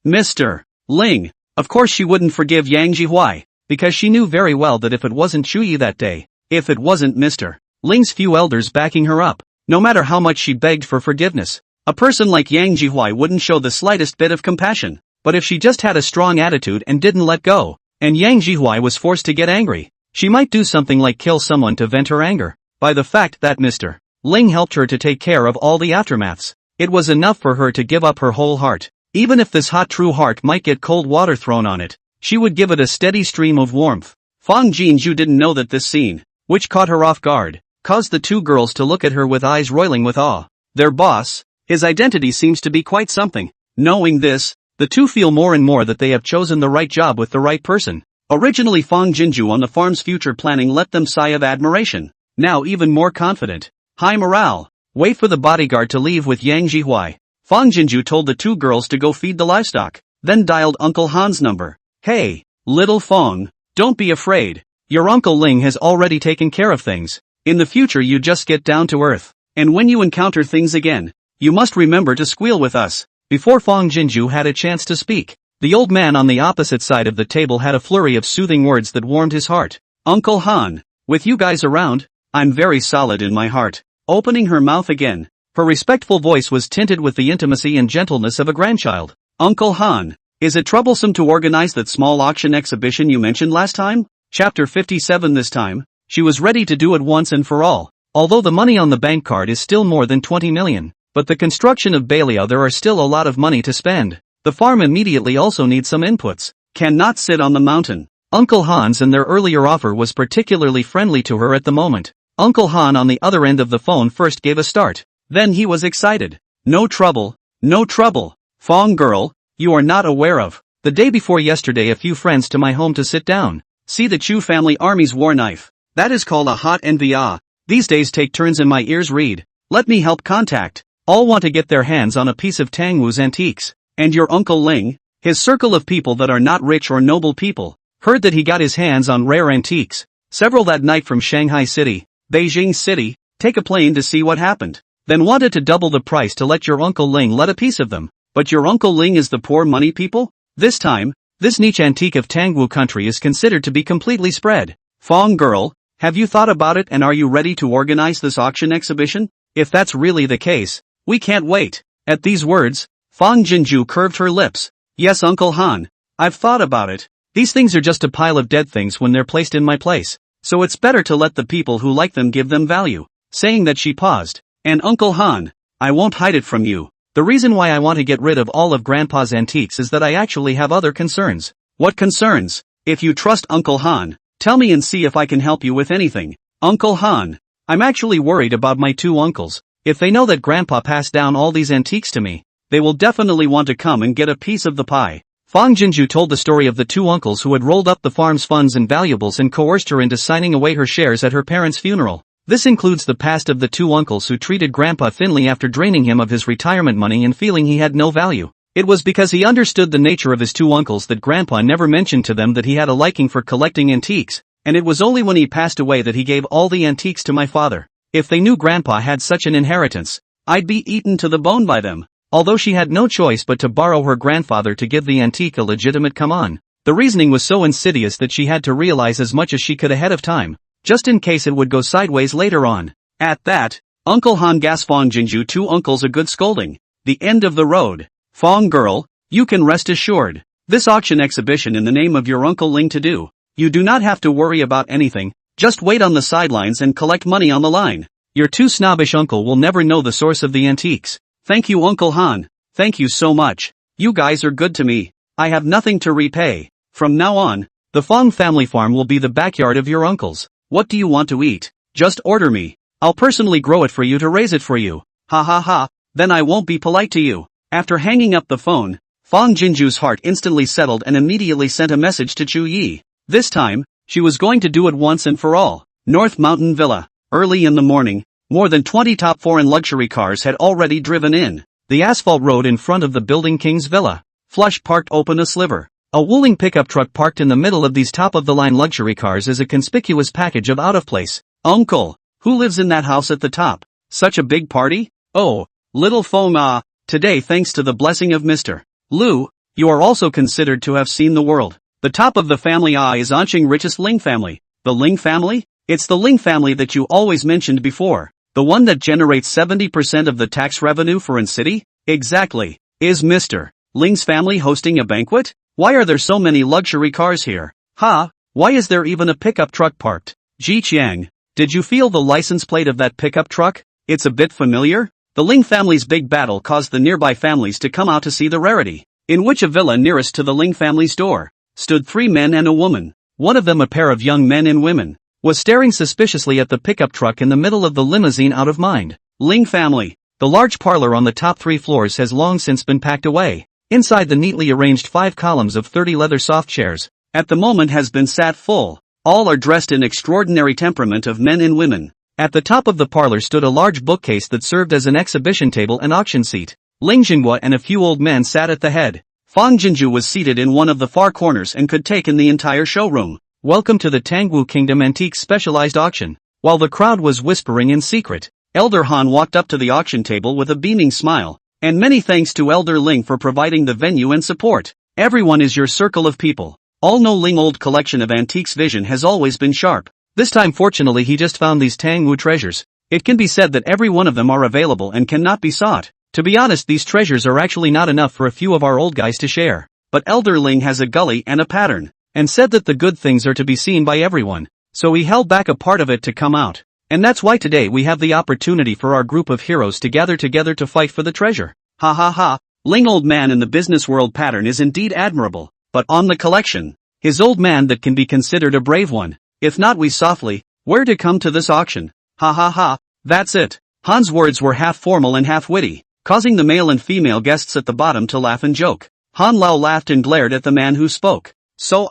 Mr. Ling. Of course she wouldn't forgive Yang Jihuai, because she knew very well that if it wasn't Chuyi that day, if it wasn't Mr. Ling's few elders backing her up, no matter how much she begged for forgiveness, a person like Yang Jihuai wouldn't show the slightest bit of compassion. But if she just had a strong attitude and didn't let go, and Yang Jihuai was forced to get angry, she might do something like kill someone to vent her anger. By the fact that Mr. Ling helped her to take care of all the aftermaths, it was enough for her to give up her whole heart. Even if this hot true heart might get cold water thrown on it, she would give it a steady stream of warmth. Fong Jinju didn't know that this scene, which caught her off guard, caused the two girls to look at her with eyes roiling with awe. Their boss, his identity seems to be quite something. Knowing this, the two feel more and more that they have chosen the right job with the right person. Originally Fong Jinju on the farm's future planning let them sigh of admiration. Now even more confident. High morale. Wait for the bodyguard to leave with Yang Jihuai. Fong Jinju told the two girls to go feed the livestock, then dialed Uncle Han's number. Hey, little Fong, don't be afraid. Your Uncle Ling has already taken care of things. In the future you just get down to earth. And when you encounter things again, you must remember to squeal with us. Before Fong Jinju had a chance to speak, the old man on the opposite side of the table had a flurry of soothing words that warmed his heart. Uncle Han, with you guys around, I'm very solid in my heart. Opening her mouth again, her respectful voice was tinted with the intimacy and gentleness of a grandchild. Uncle Han, is it troublesome to organize that small auction exhibition you mentioned last time? Chapter 57. This time, she was ready to do it once and for all. Although the money on the bank card is still more than 20 million, but the construction of Bailia there are still a lot of money to spend. The farm immediately also needs some inputs. Cannot sit on the mountain. Uncle Hans and their earlier offer was particularly friendly to her at the moment. Uncle Han on the other end of the phone first gave a start. Then he was excited. No trouble, no trouble. Fong girl, you are not aware of. The day before yesterday a few friends to my home to sit down. See the Chu family army's war knife. That is called a hot NVA. These days take turns in my ears read. Let me help contact. All want to get their hands on a piece of Tangwu's antiques. And your Uncle Ling, his circle of people that are not rich or noble people, heard that he got his hands on rare antiques. Several that night from Shanghai City, Beijing City, take a plane to see what happened. Then wanted to double the price to let your Uncle Ling let a piece of them. But your Uncle Ling is the poor money people? This time, this niche antique of Tangwu country is considered to be completely spread. Fong girl, have you thought about it and are you ready to organize this auction exhibition? If that's really the case, we can't wait. At these words, Fong Jinju curved her lips. Yes Uncle Han, I've thought about it. These things are just a pile of dead things when they're placed in my place. So it's better to let the people who like them give them value. Saying that she paused. And Uncle Han, I won't hide it from you. The reason why I want to get rid of all of Grandpa's antiques is that I actually have other concerns. What concerns? If you trust Uncle Han, tell me and see if I can help you with anything. Uncle Han, I'm actually worried about my two uncles. If they know that Grandpa passed down all these antiques to me, they will definitely want to come and get a piece of the pie. Fong Jinju told the story of the two uncles who had rolled up the farm's funds and valuables and coerced her into signing away her shares at her parents' funeral. This includes the past of the two uncles who treated Grandpa thinly after draining him of his retirement money and feeling he had no value. It was because he understood the nature of his two uncles that Grandpa never mentioned to them that he had a liking for collecting antiques, and it was only when he passed away that he gave all the antiques to my father. If they knew Grandpa had such an inheritance, I'd be eaten to the bone by them. Although she had no choice but to borrow her grandfather to give the antique a legitimate come on. The reasoning was so insidious that she had to realize as much as she could ahead of time, just in case it would go sideways later on. At that, Uncle Han gas Fong Jinju two uncles a good scolding. The end of the road. Fong girl, you can rest assured. This auction exhibition in the name of your Uncle Ling to do. You do not have to worry about anything, just wait on the sidelines and collect money on the line. Your too snobbish uncle will never know the source of the antiques. Thank you Uncle Han, thank you so much. You guys are good to me. I have nothing to repay. From now on, the Fong family farm will be the backyard of your uncles. What do you want to eat? Just order me. I'll personally grow it for you to raise it for you. Ha ha ha, then I won't be polite to you. After hanging up the phone, Fong Jinju's heart instantly settled and immediately sent a message to Chu Yi. This time, she was going to do it once and for all. North Mountain Villa. Early in the morning, more than 20 top foreign luxury cars had already driven in. The asphalt road in front of the building King's Villa. Flush parked open a sliver. A Wuling pickup truck parked in the middle of these top-of-the-line luxury cars is a conspicuous package of out-of-place. Uncle, who lives in that house at the top? Such a big party? Oh, little Fong today thanks to the blessing of Mr. Lu, you are also considered to have seen the world. The top of the family is Anqing richest Ling family. The Ling family? It's the Ling family that you always mentioned before. The one that generates 70% of the tax revenue for an city? Exactly. Is Mr. Ling's family hosting a banquet? Why are there so many luxury cars here? Why is there even a pickup truck parked? Ji Qiang, did you feel the license plate of that pickup truck? It's a bit familiar? The Ling family's big battle caused the nearby families to come out to see the rarity, in which a villa nearest to the Ling family's door stood 3 men and a woman. One of them, a pair of young men and women, was staring suspiciously at the pickup truck in the middle of the limousine out of mind. Ling family. The large parlor on the top 3 floors has long since been packed away. Inside the neatly arranged 5 columns of 30 leather soft chairs, at the moment has been sat full. All are dressed in extraordinary temperament of men and women. At the top of the parlor stood a large bookcase that served as an exhibition table and auction seat. Ling Jinhua and a few old men sat at the head. Fong Jinju was seated in one of the far corners and could take in the entire showroom. Welcome to the Tangwu Kingdom Antiques Specialized Auction. While the crowd was whispering in secret, Elder Han walked up to the auction table with a beaming smile. And many thanks to Elder Ling for providing the venue and support. Everyone is your circle of people. All know Ling old collection of antiques vision has always been sharp. This time fortunately he just found these Tangwu treasures. It can be said that every one of them are available and cannot be sought. To be honest, these treasures are actually not enough for a few of our old guys to share. But Elder Ling has a gully and a pattern, and said that the good things are to be seen by everyone. So he held back a part of it to come out. And that's why today we have the opportunity for our group of heroes to gather together to fight for the treasure. Ha ha ha, Ling old man in the business world pattern is indeed admirable, but on the collection, his old man that can be considered a brave one. If not, we softly, where to come to this auction? Ha ha ha, that's it. Han's words were half formal and half witty, causing the male and female guests at the bottom to laugh and joke. Han Lao laughed and glared at the man who spoke. So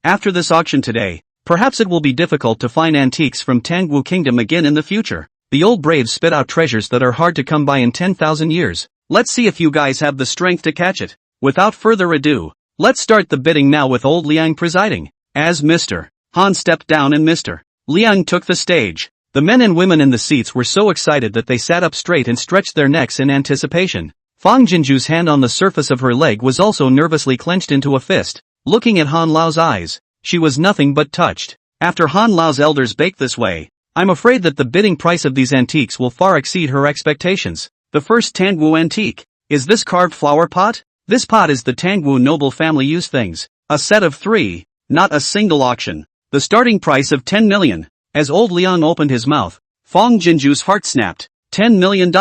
after this auction today, perhaps it will be difficult to find antiques from Tangwu Kingdom again in the future. The old braves spit out treasures that are hard to come by in 10,000 years. Let's see if you guys have the strength to catch it. Without further ado, let's start the bidding now with old Liang presiding. As Mr. Han stepped down and Mr. Liang took the stage. The men and women in the seats were so excited that they sat up straight and stretched their necks in anticipation. Fang Jinju's hand on the surface of her leg was also nervously clenched into a fist. Looking at Han Lao's eyes, she was nothing but touched. After Han Lao's elders baked this way, I'm afraid that the bidding price of these antiques will far exceed her expectations. The first Tangwu antique. Is this carved flower pot? This pot is the Tangwu noble family use things. A set of 3, not a single auction. The starting price of 10 million. As old Liang opened his mouth, Fang Jinju's heart snapped. $10 million.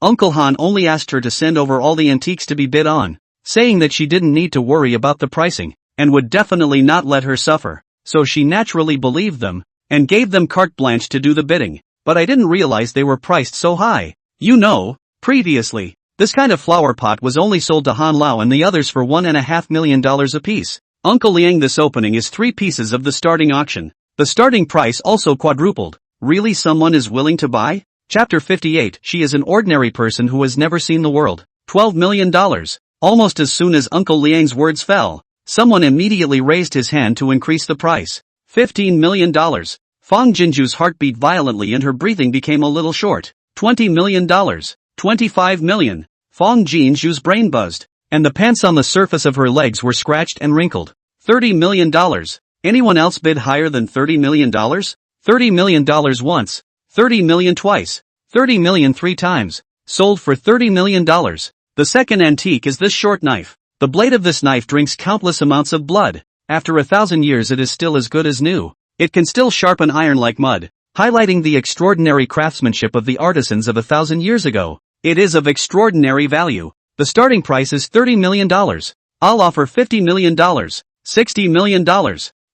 Uncle Han only asked her to send over all the antiques to be bid on, saying that she didn't need to worry about the pricing, and would definitely not let her suffer. So she naturally believed them, and gave them carte blanche to do the bidding. But I didn't realize they were priced so high. You know, previously, this kind of flower pot was only sold to Han Lao and the others for $1.5 million apiece. Uncle Liang, this opening is 3 pieces of the starting auction. The starting price also quadrupled. Really, someone is willing to buy? Chapter 58. She is an ordinary person who has never seen the world. $12 million. Almost as soon as Uncle Liang's words fell, someone immediately raised his hand to increase the price. $15 million. Fang Jinju's heart beat violently and her breathing became a little short. $20 million. $25 million. Fang Jinju's brain buzzed, and the pants on the surface of her legs were scratched and wrinkled. $30 million. Anyone else bid higher than $30 million? $30 million once. $30 million twice. $30 million 3 times. Sold for $30 million. The second antique is this short knife. The blade of this knife drinks countless amounts of blood. After 1,000 years it is still as good as new. It can still sharpen iron like mud, highlighting the extraordinary craftsmanship of the artisans of 1,000 years ago. It is of extraordinary value. The starting price is $30 million. I'll offer $50 million. $60 million.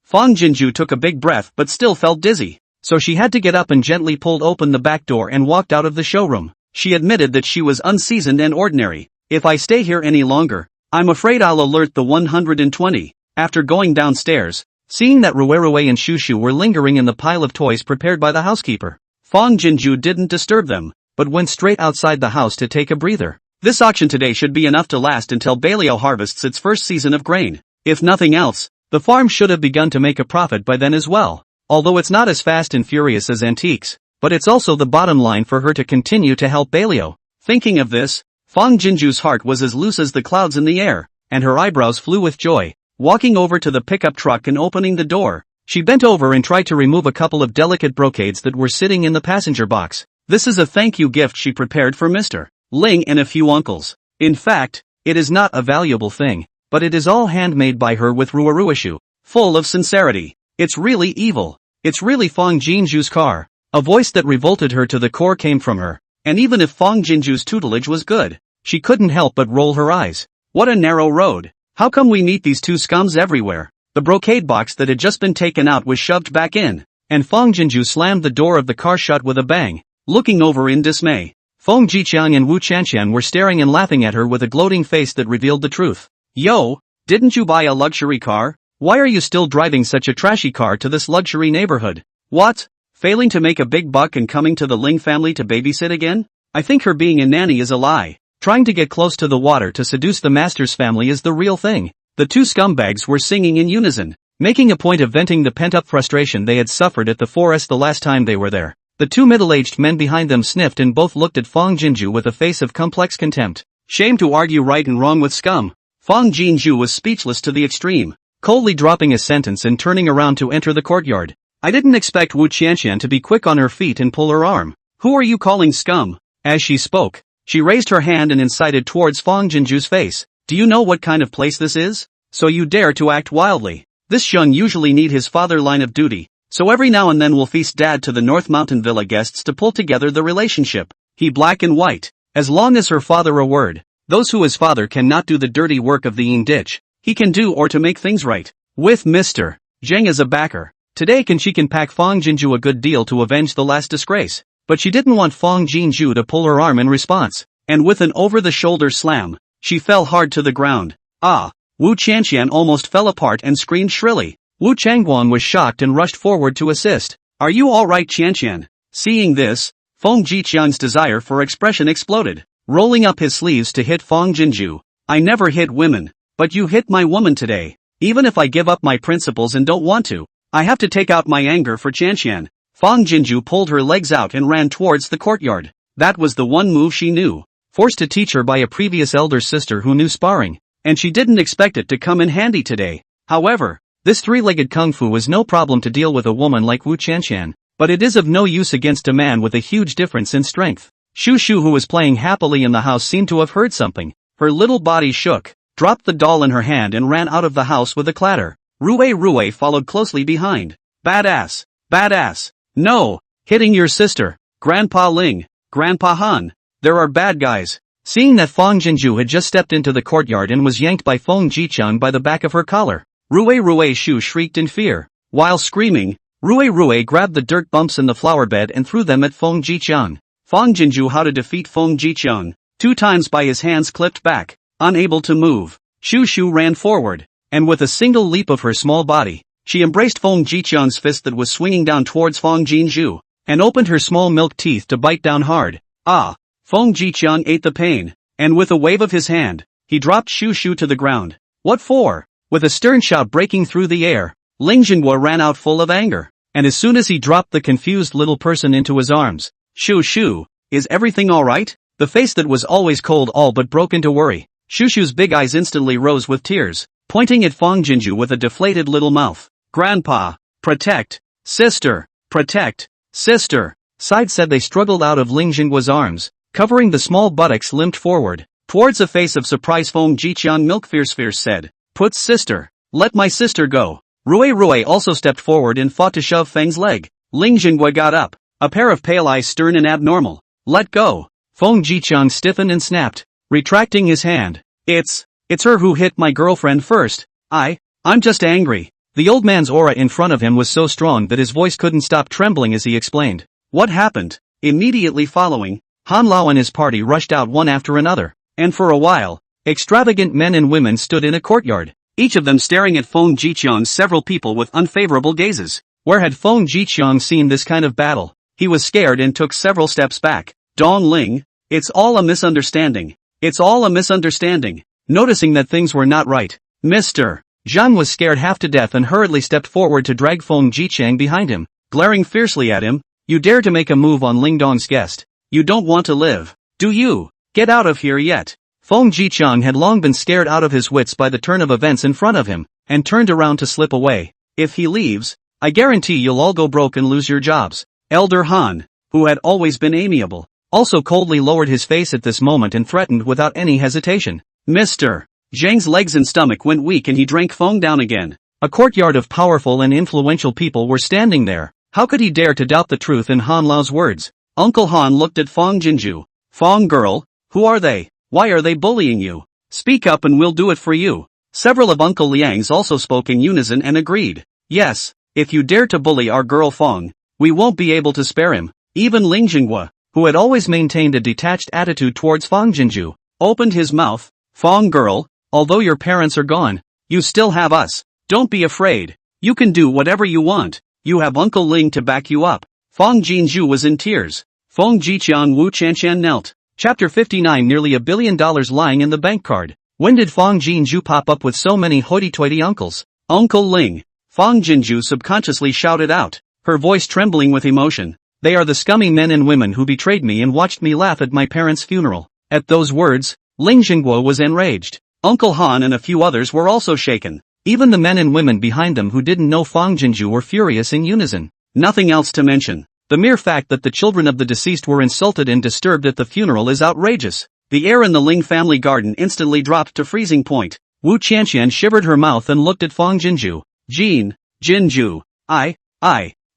Fang Jinju took a big breath but still felt dizzy, so she had to get up and gently pulled open the back door and walked out of the showroom. She admitted that she was unseasoned and ordinary. If I stay here any longer, I'm afraid I'll alert the 120. After going downstairs, seeing that Ruerue and Shushu were lingering in the pile of toys prepared by the housekeeper, Fang Jinju didn't disturb them, but went straight outside the house to take a breather. This auction today should be enough to last until Balio harvests its first season of grain. If nothing else, the farm should have begun to make a profit by then as well. Although it's not as fast and furious as antiques, but it's also the bottom line for her to continue to help Balio. Thinking of this, Fang Jinju's heart was as loose as the clouds in the air, and her eyebrows flew with joy. Walking over to the pickup truck and opening the door, she bent over and tried to remove a couple of delicate brocades that were sitting in the passenger box. This is a thank you gift she prepared for Mr. Ling and a few uncles. In fact, it is not a valuable thing, but it is all handmade by her with Rueruishu, full of sincerity. It's really evil. It's really Fang Jinju's car. A voice that revolted her to the core came from her, and even if Fang Jinju's tutelage was good, she couldn't help but roll her eyes. What a narrow road. How come we meet these two scums everywhere? The brocade box that had just been taken out was shoved back in, and Fang Jinju slammed the door of the car shut with a bang. Looking over in dismay, Feng Jiqiang and Wu Chanqian were staring and laughing at her with a gloating face that revealed the truth. Yo, didn't you buy a luxury car? Why are you still driving such a trashy car to this luxury neighborhood? What? Failing to make a big buck and coming to the Ling family to babysit again? I think her being a nanny is a lie. Trying to get close to the water to seduce the master's family is the real thing. The two scumbags were singing in unison, making a point of venting the pent-up frustration they had suffered at the forest the last time they were there. The two middle-aged men behind them sniffed and both looked at Fang Jinju with a face of complex contempt. Shame to argue right and wrong with scum. Fang Jinju was speechless to the extreme, coldly dropping a sentence and turning around to enter the courtyard. I didn't expect Wu Qianqian to be quick on her feet and pull her arm. Who are you calling scum? As she spoke, she raised her hand and incited towards Fang Jinju's face. Do you know what kind of place this is? So you dare to act wildly. This Sheng usually need his father line of duty, so every now and then we'll feast dad to the North Mountain Villa guests to pull together the relationship. He black and white. As long as her father a word, those who his father cannot do the dirty work of the Yin ditch, he can do or to make things right. With Mr. Zheng as a backer, today she can pack Fang Jinju a good deal to avenge the last disgrace. but she didn't want Fong Jinju to pull her arm in response, and with an over-the-shoulder slam, she fell hard to the ground. Ah! Wu Qianqian almost fell apart and screamed shrilly. Wu Changguang was shocked and rushed forward to assist. Are you alright, Qianqian? Seeing this, Fong Jiqian's desire for expression exploded, rolling up his sleeves to hit Fong Jinju. I never hit women, but you hit my woman today. Even if I give up my principles and don't want to, I have to take out my anger for Qianqian. Fong Jinju pulled her legs out and ran towards the courtyard. That was the one move she knew, forced to teach her by a previous elder sister who knew sparring, and she didn't expect it to come in handy today. However, this three-legged kung fu was no problem to deal with a woman like Wu Qianqian, but it is of no use against a man with a huge difference in strength. Shu Shu, who was playing happily in the house, seemed to have heard something. Her little body shook, dropped the doll in her hand and ran out of the house with a clatter. Rui followed closely behind. Badass! Badass! No! Hitting your sister! Grandpa Ling! Grandpa Han! There are bad guys! Seeing that Fong Jinju had just stepped into the courtyard and was yanked by Fong Jiqian by the back of her collar, Rui Shu shrieked in fear. While screaming, Rui grabbed the dirt bumps in the flower bed and threw them at Fong Jiqian. Fong Jinju how to defeat Fong Jiqian. 2 times by his hands clipped back, unable to move. Shu Shu ran forward, and with a single leap of her small body, she embraced Fong Jiqian's fist that was swinging down towards Fong Jinju, and opened her small milk teeth to bite down hard. Ah! Fong Jiqian ate the pain, and with a wave of his hand, he dropped Shu Shu to the ground. What for? With a stern shout breaking through the air, Ling Jinghua ran out full of anger, and as soon as he dropped the confused little person into his arms, Shu Shu, is everything alright? The face that was always cold all but broke into worry. Shu Shu's big eyes instantly rose with tears, pointing at Fong Jinju with a deflated little mouth. Grandpa, protect, sister, protect, sister. Side said they struggled out of Ling Jinghua's arms, covering the small buttocks limped forward. Towards a face of surprise Fong Jiqian milk fierce said, Put sister, let my sister go. Rui also stepped forward and fought to shove Feng's leg. Ling Jinghua got up, a pair of pale eyes stern and abnormal. Let go. Fong Jiqian stiffened and snapped, retracting his hand. It's her who hit my girlfriend first. I'm just angry. The old man's aura in front of him was so strong that his voice couldn't stop trembling as he explained. What happened? Immediately following, Han Lao and his party rushed out one after another, and for a while, extravagant men and women stood in a courtyard, each of them staring at Fong Jiqian. Several people with unfavorable gazes. Where had Fong Jiqian seen this kind of battle? He was scared and took several steps back. Dong Ling, it's all a misunderstanding. It's all a misunderstanding. Noticing that things were not right, Mr. Zhang was scared half to death and hurriedly stepped forward to drag Fong Jiqian behind him, glaring fiercely at him. You dare to make a move on Ling Dong's guest? You don't want to live, do you? Get out of here yet. Fong Jiqian had long been scared out of his wits by the turn of events in front of him, and turned around to slip away. If he leaves, I guarantee you'll all go broke and lose your jobs. Elder Han, who had always been amiable, also coldly lowered his face at this moment and threatened without any hesitation. Mr. Zhang's legs and stomach went weak and he drank Fong down again. A courtyard of powerful and influential people were standing there. How could he dare to doubt the truth in Han Lao's words? Uncle Han looked at Fong Jinju. Fong girl, who are they? Why are they bullying you? Speak up and we'll do it for you. Several of Uncle Liang's also spoke in unison and agreed. Yes, if you dare to bully our girl Fong, we won't be able to spare him. Even Ling Jinghua, who had always maintained a detached attitude towards Fong Jinju, opened his mouth. Fong girl, although your parents are gone, you still have us. Don't be afraid. You can do whatever you want. You have Uncle Ling to back you up. Fong Jinju was in tears. Fong Jiqian Wu Qianqian knelt. Chapter 59. Nearly $1 billion lying in the bank card. When did Fong Jinju pop up with so many hoity-toity uncles? Uncle Ling. Fong Jinju subconsciously shouted out, her voice trembling with emotion. They are the scummy men and women who betrayed me and watched me laugh at my parents' funeral. At those words, Ling Jinghua was enraged. Uncle Han and a few others were also shaken. Even the men and women behind them who didn't know Fong Jinju were furious in unison. Nothing else to mention. The mere fact that the children of the deceased were insulted and disturbed at the funeral is outrageous. The air in the Ling family garden instantly dropped to freezing point. Wu Qianqian shivered her mouth and looked at Fong Jinju. Jinju.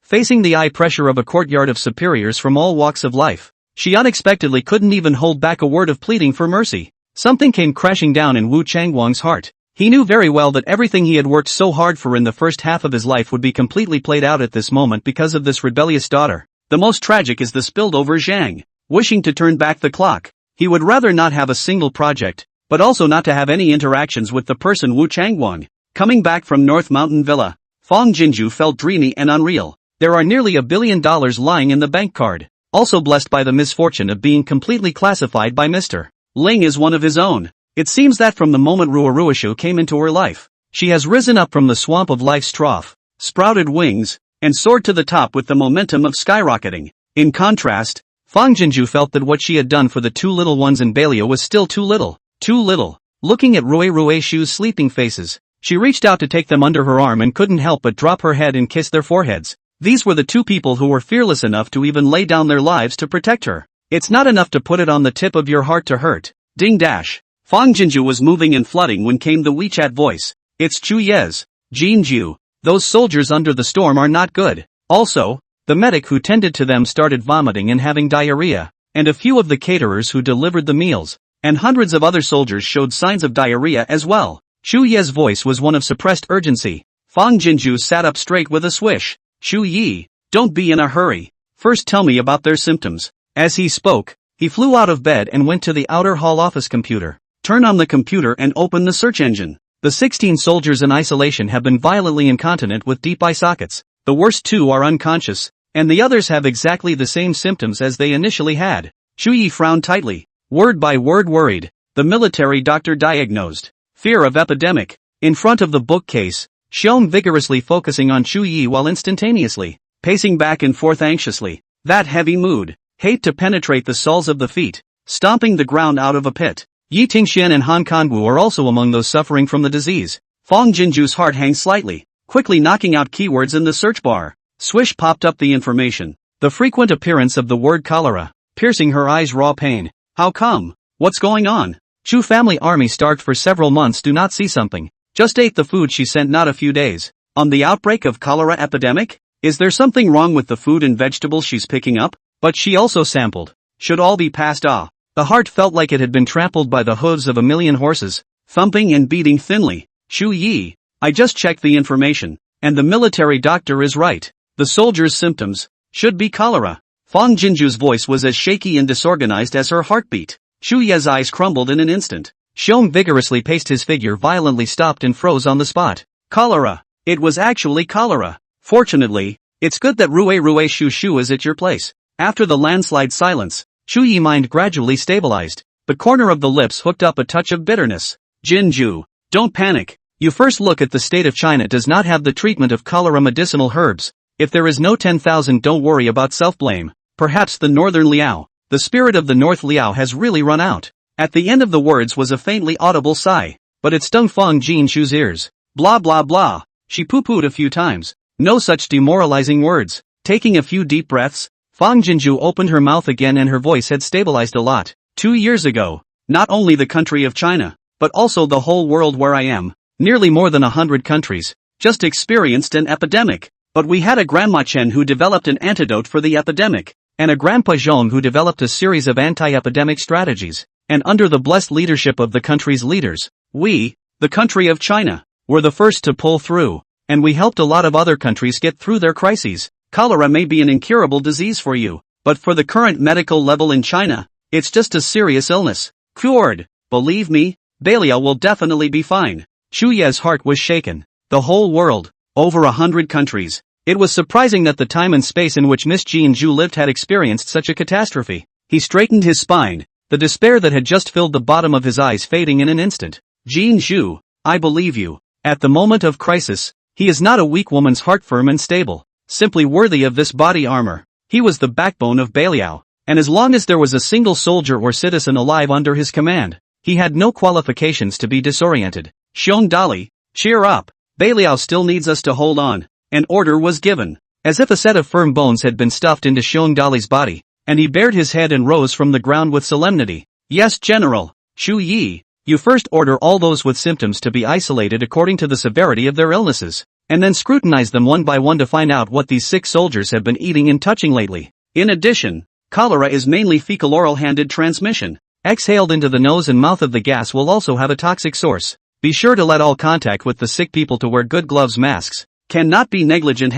Facing the eye pressure of a courtyard of superiors from all walks of life, she unexpectedly couldn't even hold back a word of pleading for mercy. Something came crashing down in Wu Changguang's heart. He knew very well that everything he had worked so hard for in the first half of his life would be completely played out at this moment because of this rebellious daughter. The most tragic is the spilled over Zhang. Wishing to turn back the clock, he would rather not have a single project, but also not to have any interactions with the person Wu Changguang. Coming back from North Mountain Villa, Fang Jinju felt dreamy and unreal. There are nearly $1 billion lying in the bank card. Also blessed by the misfortune of being completely classified by Mr. Ling as one of his own. It seems that from the moment Ruoruishu came into her life, she has risen up from the swamp of life's trough, sprouted wings, and soared to the top with the momentum of skyrocketing. In contrast, Fang Jinju felt that what she had done for the two little ones in Balia was still too little. Too little. Looking at Ruoruishu's sleeping faces, she reached out to take them under her arm and couldn't help but drop her head and kiss their foreheads. These were the two people who were fearless enough to even lay down their lives to protect her. It's not enough to put it on the tip of your heart to hurt. Ding dash. Fang Jinju was moving and flooding when came the WeChat voice. It's Chu Yez. Jinju. Those soldiers under the storm are not good. Also, the medic who tended to them started vomiting and having diarrhea, and a few of the caterers who delivered the meals, and hundreds of other soldiers showed signs of diarrhea as well. Chu Ye's voice was one of suppressed urgency. Fang Jinju sat up straight with a swish. Chu Yi, don't be in a hurry. First tell me about their symptoms. As he spoke, he flew out of bed and went to the outer hall office computer. Turn on the computer and open the search engine. The 16 soldiers in isolation have been violently incontinent with deep eye sockets. The worst two are unconscious, and the others have exactly the same symptoms as they initially had. Chu Yi frowned tightly. Word by word worried. The military doctor diagnosed. Fear of epidemic. In front of the bookcase, Xiong vigorously focusing on Chu Yi while instantaneously pacing back and forth anxiously. That heavy mood. Hate to penetrate the soles of the feet. Stomping the ground out of a pit. Yi Tingxian and Han Kanwu are also among those suffering from the disease. Fang Jinju's heart hangs slightly, quickly knocking out keywords in the search bar. Swish popped up the information. The frequent appearance of the word cholera, piercing her eyes raw pain. How come? What's going on? Chu family army starved for several months do not see something. Just ate the food she sent not a few days. On the outbreak of cholera epidemic? Is there something wrong with the food and vegetables she's picking up? But she also sampled. Should all be passed off. The heart felt like it had been trampled by the hooves of 1,000,000 horses, thumping and beating thinly. Chu Yi, I just checked the information, and the military doctor is right. The soldier's symptoms should be cholera. Fang Jinju's voice was as shaky and disorganized as her heartbeat. Chu Ye's eyes crumbled in an instant. Xiong vigorously paced his figure violently stopped and froze on the spot. Cholera. It was actually cholera. Fortunately, it's good that Ruoruishu is at your place. After the landslide silence, Chu Yi's mind gradually stabilized. The corner of the lips hooked up a touch of bitterness. Jinju, don't panic. You first look at the state of China does not have the treatment of cholera medicinal herbs. If there is no 10,000 don't worry about self-blame. Perhaps the northern Liao, the spirit of the North Liao has really run out. At the end of the words was a faintly audible sigh, but it stung Fang Jinju's ears. Blah blah blah. She poo-pooed a few times. No such demoralizing words. Taking a few deep breaths, Fang Jinju opened her mouth again and her voice had stabilized a lot. 2 years ago, not only the country of China, but also the whole world where I am, nearly more than 100 countries, just experienced an epidemic. But we had a Grandma Chen who developed an antidote for the epidemic, and a Grandpa Zhong who developed a series of anti-epidemic strategies. And under the blessed leadership of the country's leaders, we, the country of China, were the first to pull through, and we helped a lot of other countries get through their crises. Cholera may be an incurable disease for you, but for the current medical level in China, it's just a serious illness. Cured. Believe me, Balia will definitely be fine. Chu Ye's heart was shaken. The whole world, over 100 countries. It was surprising that the time and space in which Miss Jinju lived had experienced such a catastrophe. He straightened his spine, the despair that had just filled the bottom of his eyes fading in an instant. Jinju, I believe you. At the moment of crisis, he is not a weak woman's heart, firm and stable, simply worthy of this body armor. He was the backbone of Baliao, and as long as there was a single soldier or citizen alive under his command, he had no qualifications to be disoriented. Xiong Dali, cheer up. Baliao still needs us to hold on. An order was given. As if a set of firm bones had been stuffed into Xiong Dali's body, and he bared his head and rose from the ground with solemnity. Yes, General. Chu Yi, you first order all those with symptoms to be isolated according to the severity of their illnesses, and then scrutinize them one by one to find out what these sick soldiers have been eating and touching lately. In addition, cholera is mainly fecal oral-handed transmission. Exhaled into the nose and mouth of the gas will also have a toxic source. Be sure to let all contact with the sick people to wear good gloves, masks. Cannot be negligent.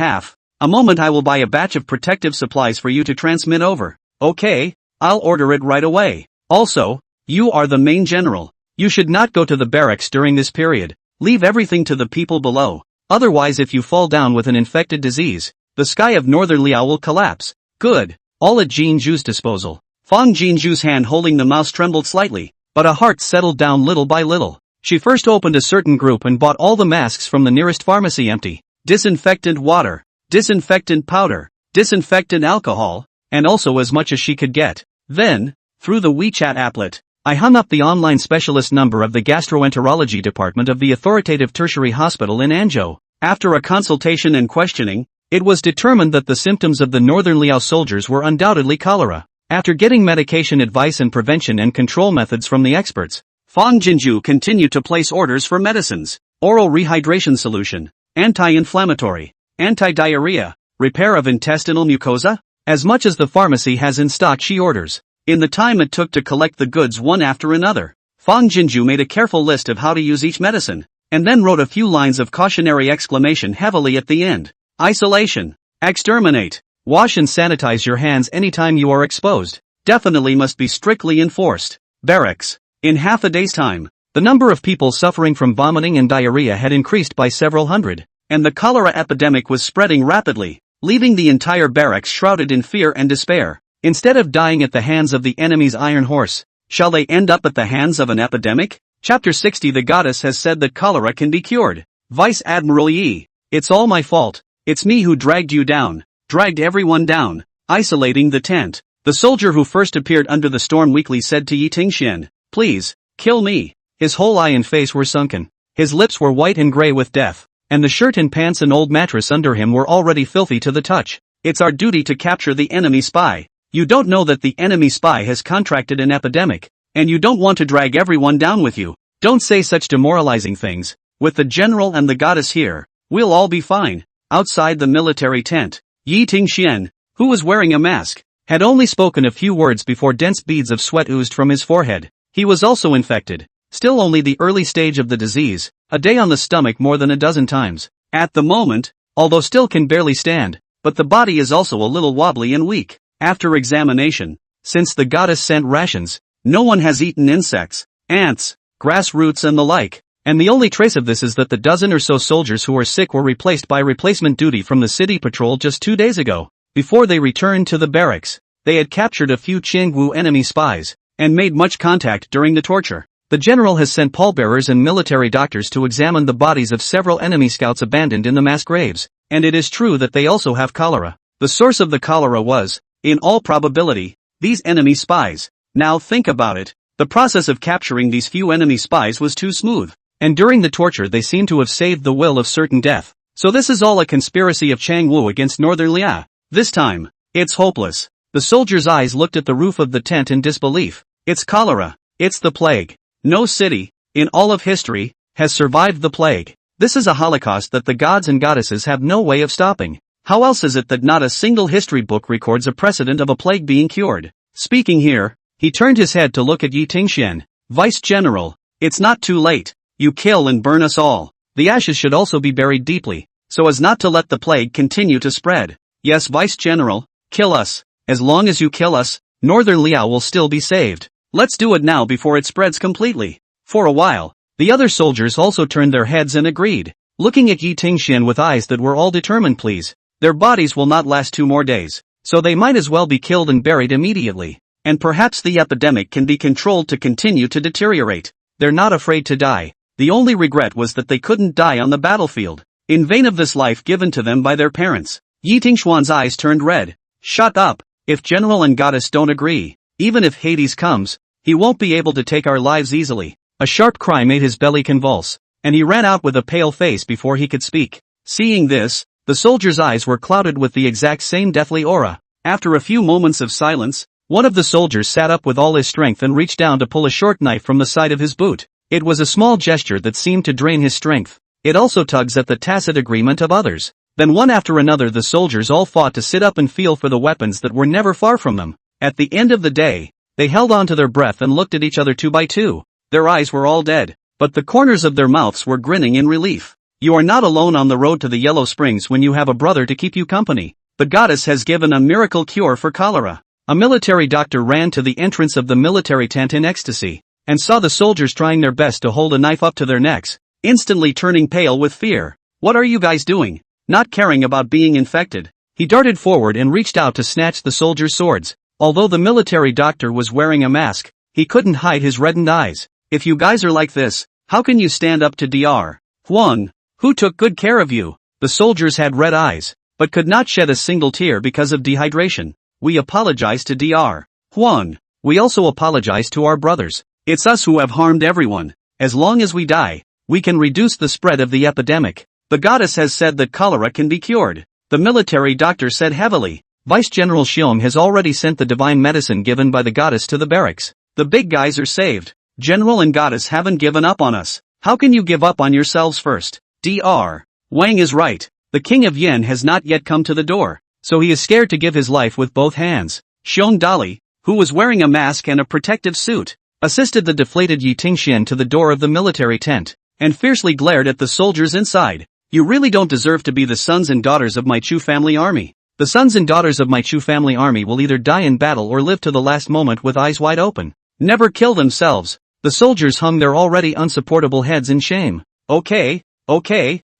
A moment, I will buy a batch of protective supplies for you to transmit over. Okay, I'll order it right away. Also, you are the main general. You should not go to the barracks during this period. Leave everything to the people below. Otherwise, if you fall down with an infected disease, the sky of Northern Liao will collapse. Good. All at Jin Ju's disposal. Fang Jinju's hand holding the mouse trembled slightly, but a heart settled down little by little. She first opened a certain group and bought all the masks from the nearest pharmacy empty. Disinfectant water, disinfectant powder, disinfectant alcohol, and also as much as she could get. Then, through the WeChat applet, I hung up the online specialist number of the gastroenterology department of the authoritative tertiary hospital in Anzhou. After a consultation and questioning, it was determined that the symptoms of the Northern Liao soldiers were undoubtedly cholera. After getting medication advice and prevention and control methods from the experts, Fang Jinju continued to place orders for medicines, oral rehydration solution, anti-inflammatory, anti-diarrhea, repair of intestinal mucosa. As much as the pharmacy has in stock she orders. In the time it took to collect the goods one after another, Fang Jinju made a careful list of how to use each medicine, and then wrote a few lines of cautionary exclamation heavily at the end. Isolation. Exterminate. Wash and sanitize your hands anytime you are exposed. Definitely must be strictly enforced. Barracks. In half a day's time, the number of people suffering from vomiting and diarrhea had increased by several hundred, and the cholera epidemic was spreading rapidly, leaving the entire barracks shrouded in fear and despair. Instead of dying at the hands of the enemy's iron horse, shall they end up at the hands of an epidemic? Chapter 60. The goddess has said that cholera can be cured. Vice Admiral Yi. It's all my fault. It's me who dragged you down. Dragged everyone down. Isolating the tent. The soldier who first appeared under the storm weakly said to Yi Tingxian, "Please, kill me." His whole eye and face were sunken. His lips were white and gray with death, and the shirt and pants and old mattress under him were already filthy to the touch. It's our duty to capture the enemy spy. You don't know that the enemy spy has contracted an epidemic, and you don't want to drag everyone down with you. Don't say such demoralizing things. With the general and the goddess here, we'll all be fine. Outside the military tent, Yi Tingxian, who was wearing a mask, had only spoken a few words before dense beads of sweat oozed from his forehead. He was also infected, still only the early stage of the disease, a day on the stomach more than a dozen times. At the moment, although still can barely stand, but the body is also a little wobbly and weak. After examination, since the goddess sent rations, no one has eaten insects, ants, grass roots and the like, and the only trace of this is that the dozen or so soldiers who were sick were replaced by replacement duty from the city patrol just 2 days ago. Before they returned to the barracks, they had captured a few Qingwu enemy spies, and made much contact during the torture. The general has sent pallbearers and military doctors to examine the bodies of several enemy scouts abandoned in the mass graves, and it is true that they also have cholera. The source of the cholera was, in all probability, these enemy spies. Now think about it, the process of capturing these few enemy spies was too smooth, and during the torture they seem to have saved the will of certain death. So this is all a conspiracy of Changwu against Northern Liao. This time, it's hopeless. The soldier's eyes looked at the roof of the tent in disbelief. It's cholera. It's the plague. No city, in all of history, has survived the plague. This is a holocaust that the gods and goddesses have no way of stopping. How else is it that not a single history book records a precedent of a plague being cured? Speaking here, he turned his head to look at Yi Tingxian. Vice General, it's not too late. You kill and burn us all. The ashes should also be buried deeply, so as not to let the plague continue to spread. Yes, Vice General, kill us. As long as you kill us, Northern Liao will still be saved. Let's do it now before it spreads completely. For a while, the other soldiers also turned their heads and agreed, looking at Yi Tingxian with eyes that were all determined. Please. Their bodies will not last 2 more days, so they might as well be killed and buried immediately, and perhaps the epidemic can be controlled to continue to deteriorate. They're not afraid to die. The only regret was that they couldn't die on the battlefield, in vain of this life given to them by their parents. Yi Tingxuan's eyes turned red. Shut up. If General and Goddess don't agree, even if Hades comes, he won't be able to take our lives easily. A sharp cry made his belly convulse, and he ran out with a pale face before he could speak. Seeing this, the soldier's eyes were clouded with the exact same deathly aura. After a few moments of silence, one of the soldiers sat up with all his strength and reached down to pull a short knife from the side of his boot. It was a small gesture that seemed to drain his strength. It also tugs at the tacit agreement of others. Then one after another the soldiers all fought to sit up and feel for the weapons that were never far from them. At the end of the day, they held on to their breath and looked at each other 2 by 2. Their eyes were all dead, but the corners of their mouths were grinning in relief. You are not alone on the road to the Yellow Springs when you have a brother to keep you company. The goddess has given a miracle cure for cholera. A military doctor ran to the entrance of the military tent in ecstasy, and saw the soldiers trying their best to hold a knife up to their necks, instantly turning pale with fear. What are you guys doing? Not caring about being infected. He darted forward and reached out to snatch the soldiers' swords. Although the military doctor was wearing a mask, he couldn't hide his reddened eyes. If you guys are like this, how can you stand up to Dr. Huang, who took good care of you? The soldiers had red eyes, but could not shed a single tear because of dehydration. We apologize to Dr. Huang. We also apologize to our brothers. It's us who have harmed everyone. As long as we die, we can reduce the spread of the epidemic. The goddess has said that cholera can be cured. The military doctor said heavily. Vice General Xiong has already sent the divine medicine given by the goddess to the barracks. The big guys are saved. General and goddess haven't given up on us. How can you give up on yourselves first? Dr. Wang is right. The king of Yen has not yet come to the door, so he is scared to give his life with both hands. Xiong Dali, who was wearing a mask and a protective suit, assisted the deflated Yi Tingxian to the door of the military tent, and fiercely glared at the soldiers inside. You really don't deserve to be the sons and daughters of my Chu family army. The sons and daughters of my Chu family army will either die in battle or live to the last moment with eyes wide open. Never kill themselves. The soldiers hung their already unsupportable heads in shame. Okay,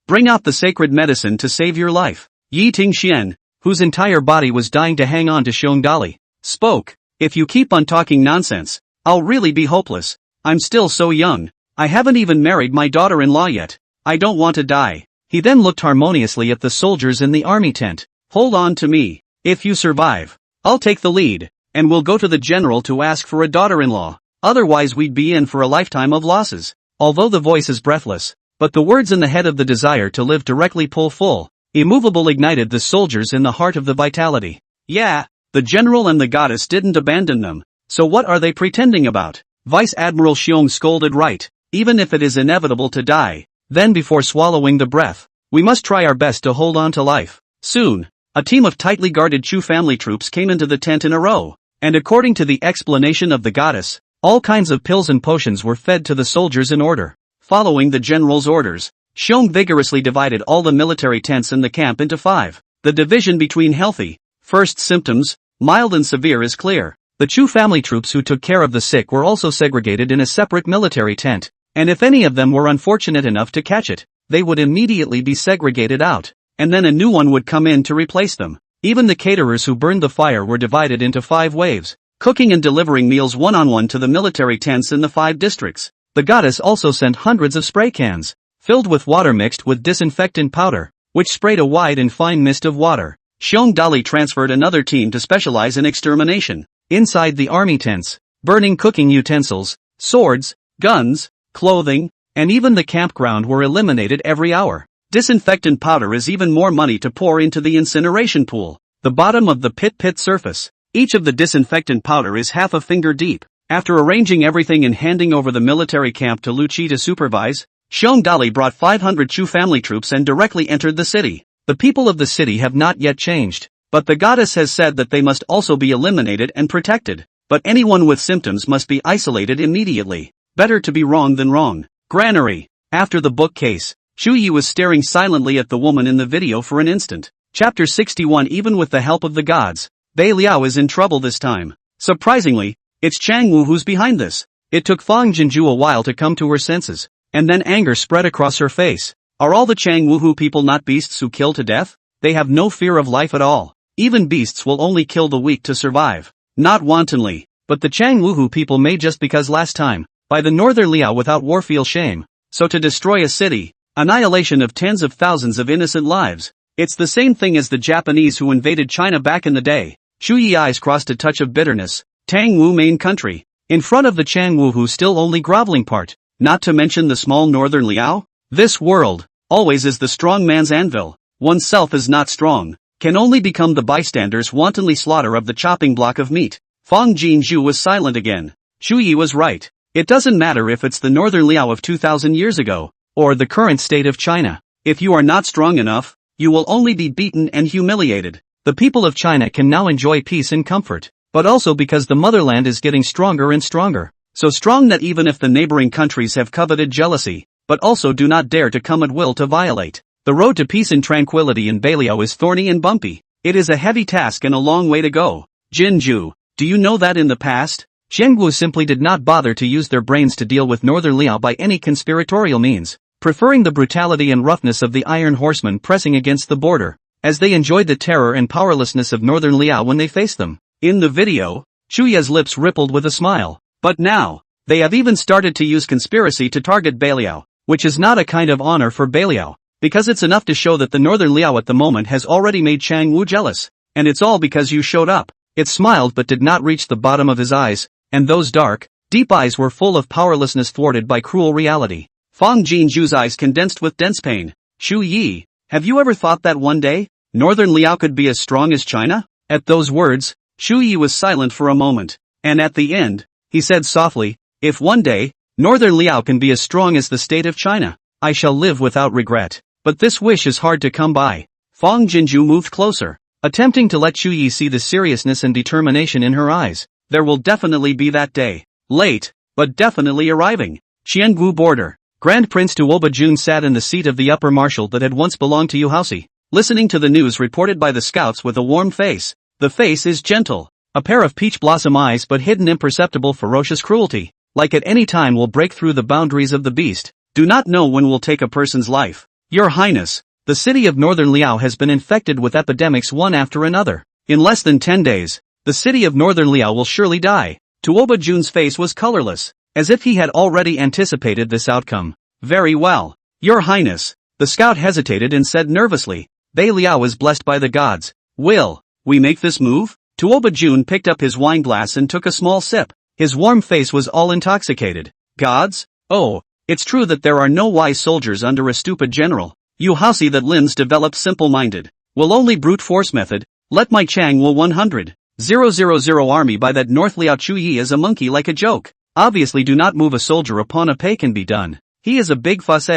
bring out the sacred medicine to save your life. Yi Tingxian, whose entire body was dying to hang on to Xiong Dali, spoke. If you keep on talking nonsense, I'll really be hopeless. I'm still so young. I haven't even married my daughter-in-law yet. I don't want to die. He then looked harmoniously at the soldiers in the army tent. Hold on to me. If you survive, I'll take the lead, and we'll go to the general to ask for a daughter-in-law. Otherwise we'd be in for a lifetime of losses. Although the voice is breathless, but the words in the head of the desire to live directly pull full, immovable ignited the soldiers in the heart of the vitality. Yeah, the general and the goddess didn't abandon them, so what are they pretending about? Vice Admiral Xiong scolded. Right, even if it is inevitable to die, then before swallowing the breath, we must try our best to hold on to life. Soon, a team of tightly guarded Chu family troops came into the tent in a row, and according to the explanation of the goddess, all kinds of pills and potions were fed to the soldiers in order. Following the general's orders, Xiong vigorously divided all the military tents in the camp into 5. The division between healthy, first symptoms, mild and severe is clear. The Chu family troops who took care of the sick were also segregated in a separate military tent, and if any of them were unfortunate enough to catch it, they would immediately be segregated out, and then a new one would come in to replace them. Even the caterers who burned the fire were divided into 5 waves, cooking and delivering meals one-on-one to the military tents in the 5 districts. The goddess also sent hundreds of spray cans, filled with water mixed with disinfectant powder, which sprayed a wide and fine mist of water. Xiong Dali transferred another team to specialize in extermination. Inside the army tents, burning cooking utensils, swords, guns, clothing, and even the campground were eliminated every hour. Disinfectant powder is even more money to pour into the incineration pool, the bottom of the pit surface. Each of the disinfectant powder is half a finger deep. After arranging everything and handing over the military camp to Lu Qi to supervise, Xiong Dali brought 500 Chu family troops and directly entered the city. The people of the city have not yet changed, but the goddess has said that they must also be eliminated and protected. But anyone with symptoms must be isolated immediately. Better to be wrong than wrong. Granary. After the bookcase, Chu Yi was staring silently at the woman in the video for an instant. Chapter 61. Even with the help of the gods, Bei Liao is in trouble this time. Surprisingly, it's Chang Wu who's behind this. It took Fang Jinju a while to come to her senses, and then anger spread across her face. Are all the Chang Wu people not beasts who kill to death? They have no fear of life at all. Even beasts will only kill the weak to survive. Not wantonly, but the Chang Wu people may just because last time, by the northern Liao without war feel shame. So to destroy a city, annihilation of tens of thousands of innocent lives. It's the same thing as the Japanese who invaded China back in the day. Chu Yi's eyes crossed a touch of bitterness. Tang Wu main country. In front of the Chang Wu who still only groveling part. Not to mention the small northern Liao. This world, always is the strong man's anvil. Oneself is not strong. Can only become the bystander's wantonly slaughter of the chopping block of meat. Fang Jinju was silent again. Chu Yi was right. It doesn't matter if it's the northern Liao of 2000 years ago, or the current state of China. If you are not strong enough, you will only be beaten and humiliated. The people of China can now enjoy peace and comfort, but also because the motherland is getting stronger and stronger. So strong that even if the neighboring countries have coveted jealousy, but also do not dare to come at will to violate. The road to peace and tranquility in Baliao is thorny and bumpy. It is a heavy task and a long way to go. Jinju, do you know that in the past, Xiangwu simply did not bother to use their brains to deal with Northern Liao by any conspiratorial means, preferring the brutality and roughness of the Iron Horsemen pressing against the border, as they enjoyed the terror and powerlessness of Northern Liao when they faced them. In the video, Chuya's lips rippled with a smile. But now, they have even started to use conspiracy to target Baliao, which is not a kind of honor for Baliao, because it's enough to show that the Northern Liao at the moment has already made Chang Wu jealous, and it's all because you showed up. It smiled but did not reach the bottom of his eyes, and those dark, deep eyes were full of powerlessness thwarted by cruel reality. Fang Jinju's eyes condensed with dense pain. Shu Yi, have you ever thought that one day, Northern Liao could be as strong as China? At those words, Shu Yi was silent for a moment, and at the end, he said softly, if one day, Northern Liao can be as strong as the state of China, I shall live without regret. But this wish is hard to come by. Fang Jinju moved closer, attempting to let Shu Yi see the seriousness and determination in her eyes. There will definitely be that day. Late, but definitely arriving. Qiangu border. Grand Prince Tuoba Jun sat in the seat of the upper marshal that had once belonged to Yuhausi, listening to the news reported by the scouts with a warm face. The face is gentle, a pair of peach blossom eyes but hidden imperceptible ferocious cruelty, like at any time will break through the boundaries of the beast. Do not know when will take a person's life. Your Highness, the city of Northern Liao has been infected with epidemics one after another. In less than 10 days, the city of Northern Liao will surely die. Tuoba Jun's face was colorless, as if he had already anticipated this outcome. Very well. Your Highness, the scout hesitated and said nervously, Bei Liao is blessed by the gods. Will we make this move? Tuoba Jun picked up his wine glass and took a small sip. His warm face was all intoxicated. Gods? Oh, it's true that there are no wise soldiers under a stupid general. Yuhausi that Lin's developed simple-minded. Will only brute force method. Let my Chang will 100,000 army by that North Liao Chu Yi is a monkey like a joke. Obviously do not move a soldier upon a pay can be done. He is a big fuss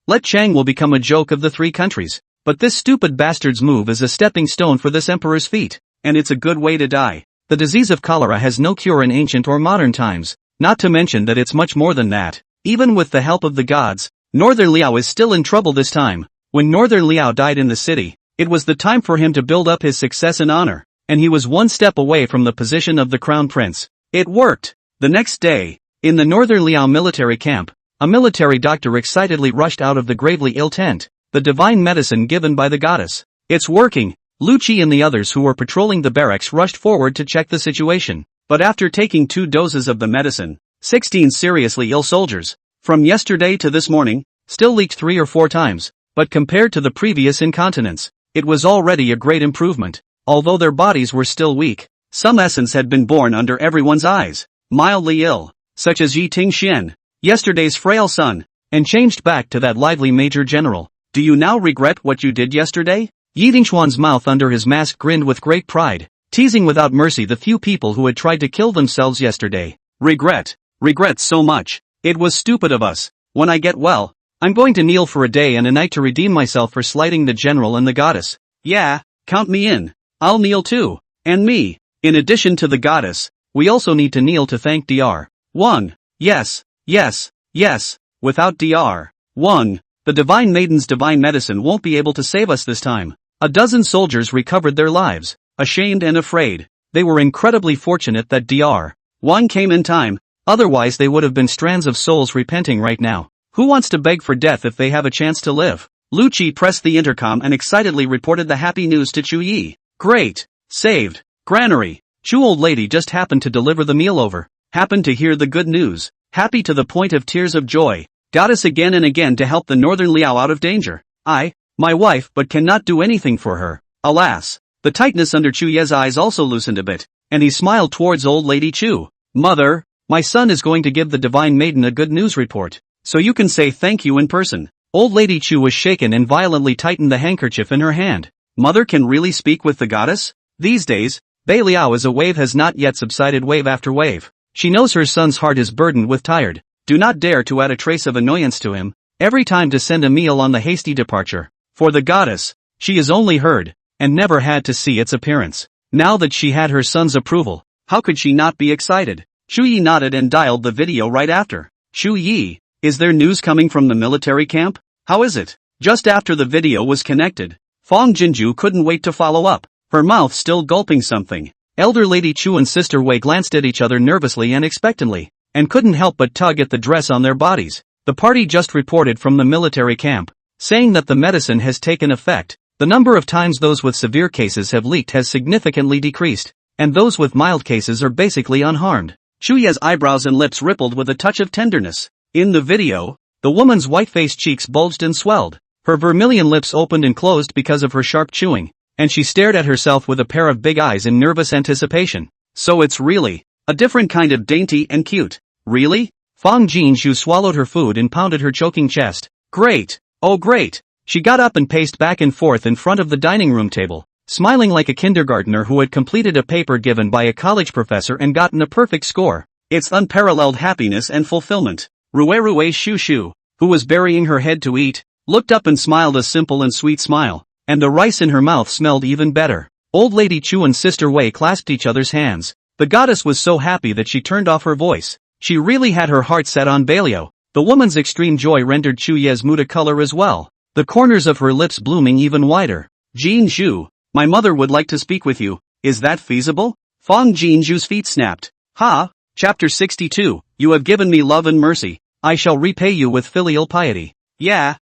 Let Chang will become a joke of the three countries. But this stupid bastard's move is a stepping stone for this emperor's feet. And it's a good way to die. The disease of cholera has no cure in ancient or modern times, not to mention that it's much more than that. Even with the help of the gods, Northern Liao is still in trouble this time. When Northern Liao died in the city, it was the time for him to build up his success and honor, and he was one step away from the position of the crown prince. It worked. The next day, in the Northern Liao military camp, a military doctor excitedly rushed out of the gravely ill tent, the divine medicine given by the goddess. It's working. Lu Qi and the others who were patrolling the barracks rushed forward to check the situation, but after taking 2 doses of the medicine, 16 seriously ill soldiers, from yesterday to this morning, still leaked 3 or 4 times, but compared to the previous incontinence, it was already a great improvement. Although their bodies were still weak, some essence had been born under everyone's eyes, mildly ill, such as Yi Tingxian, yesterday's frail son, and changed back to that lively major general. Do you now regret what you did yesterday? Yi Tingshuan's mouth under his mask grinned with great pride, teasing without mercy the few people who had tried to kill themselves yesterday. Regret so much. It was stupid of us. When I get well, I'm going to kneel for a day and a night to redeem myself for slighting the general and the goddess. Yeah, count me in. I'll kneel too. And me. In addition to the goddess, we also need to kneel to thank Dr. Wang. Yes. Without Dr. Wang, the divine maiden's divine medicine won't be able to save us this time. A dozen soldiers recovered their lives, ashamed and afraid. They were incredibly fortunate that Dr. Wang came in time, otherwise they would have been strands of souls repenting right now. Who wants to beg for death if they have a chance to live? Lu Qi pressed the intercom and excitedly reported the happy news to Chu Yi. Great! Saved! Granary! Chu old lady just happened to deliver the meal over. Happened to hear the good news. Happy to the point of tears of joy. Goddess again and again to help the Northern Liao out of danger. My wife but cannot do anything for her. Alas! The tightness under Chu Ye's eyes also loosened a bit, and he smiled towards old lady Chu. Mother, my son is going to give the divine maiden a good news report, so you can say thank you in person. Old lady Chu was shaken and violently tightened the handkerchief in her hand. Mother can really speak with the goddess? These days, Bei Liao as a wave has not yet subsided wave after wave. She knows her son's heart is burdened with tired. Do not dare to add a trace of annoyance to him, every time to send a meal on the hasty departure. For the goddess, she is only heard, and never had to see its appearance. Now that she had her son's approval, how could she not be excited? Chu Yi nodded and dialed the video right after. Chu Yi, Is there news coming from the military camp? How is it? Just after the video was connected, Fong Jinju couldn't wait to follow up, her mouth still gulping something. Elder Lady Chu and Sister Wei glanced at each other nervously and expectantly, and couldn't help but tug at the dress on their bodies. The party just reported from the military camp, saying that the medicine has taken effect. The number of times those with severe cases have leaked has significantly decreased, and those with mild cases are basically unharmed. Chu Ye's eyebrows and lips rippled with a touch of tenderness. In the video, the woman's white-faced cheeks bulged and swelled. Her vermilion lips opened and closed because of her sharp chewing, and she stared at herself with a pair of big eyes in nervous anticipation. So it's really a different kind of dainty and cute. Really? Fong Jinju swallowed her food and pounded her choking chest. Great! Oh great! She got up and paced back and forth in front of the dining room table, smiling like a kindergartner who had completed a paper given by a college professor and gotten a perfect score. It's unparalleled happiness and fulfillment. Rue Shu Shu, who was burying her head to eat, looked up and smiled a simple and sweet smile, and the rice in her mouth smelled even better. Old Lady Chu and Sister Wei clasped each other's hands. The goddess was so happy that she turned off her voice. She really had her heart set on Balio. The woman's extreme joy rendered Chu Ye's mood a color as well, the corners of her lips blooming even wider. Jin Zhu, my mother would like to speak with you. Is that feasible? Fong Jinju's feet snapped. Ha! Chapter 62, You have given me love and mercy. I shall repay you with filial piety. Yeah.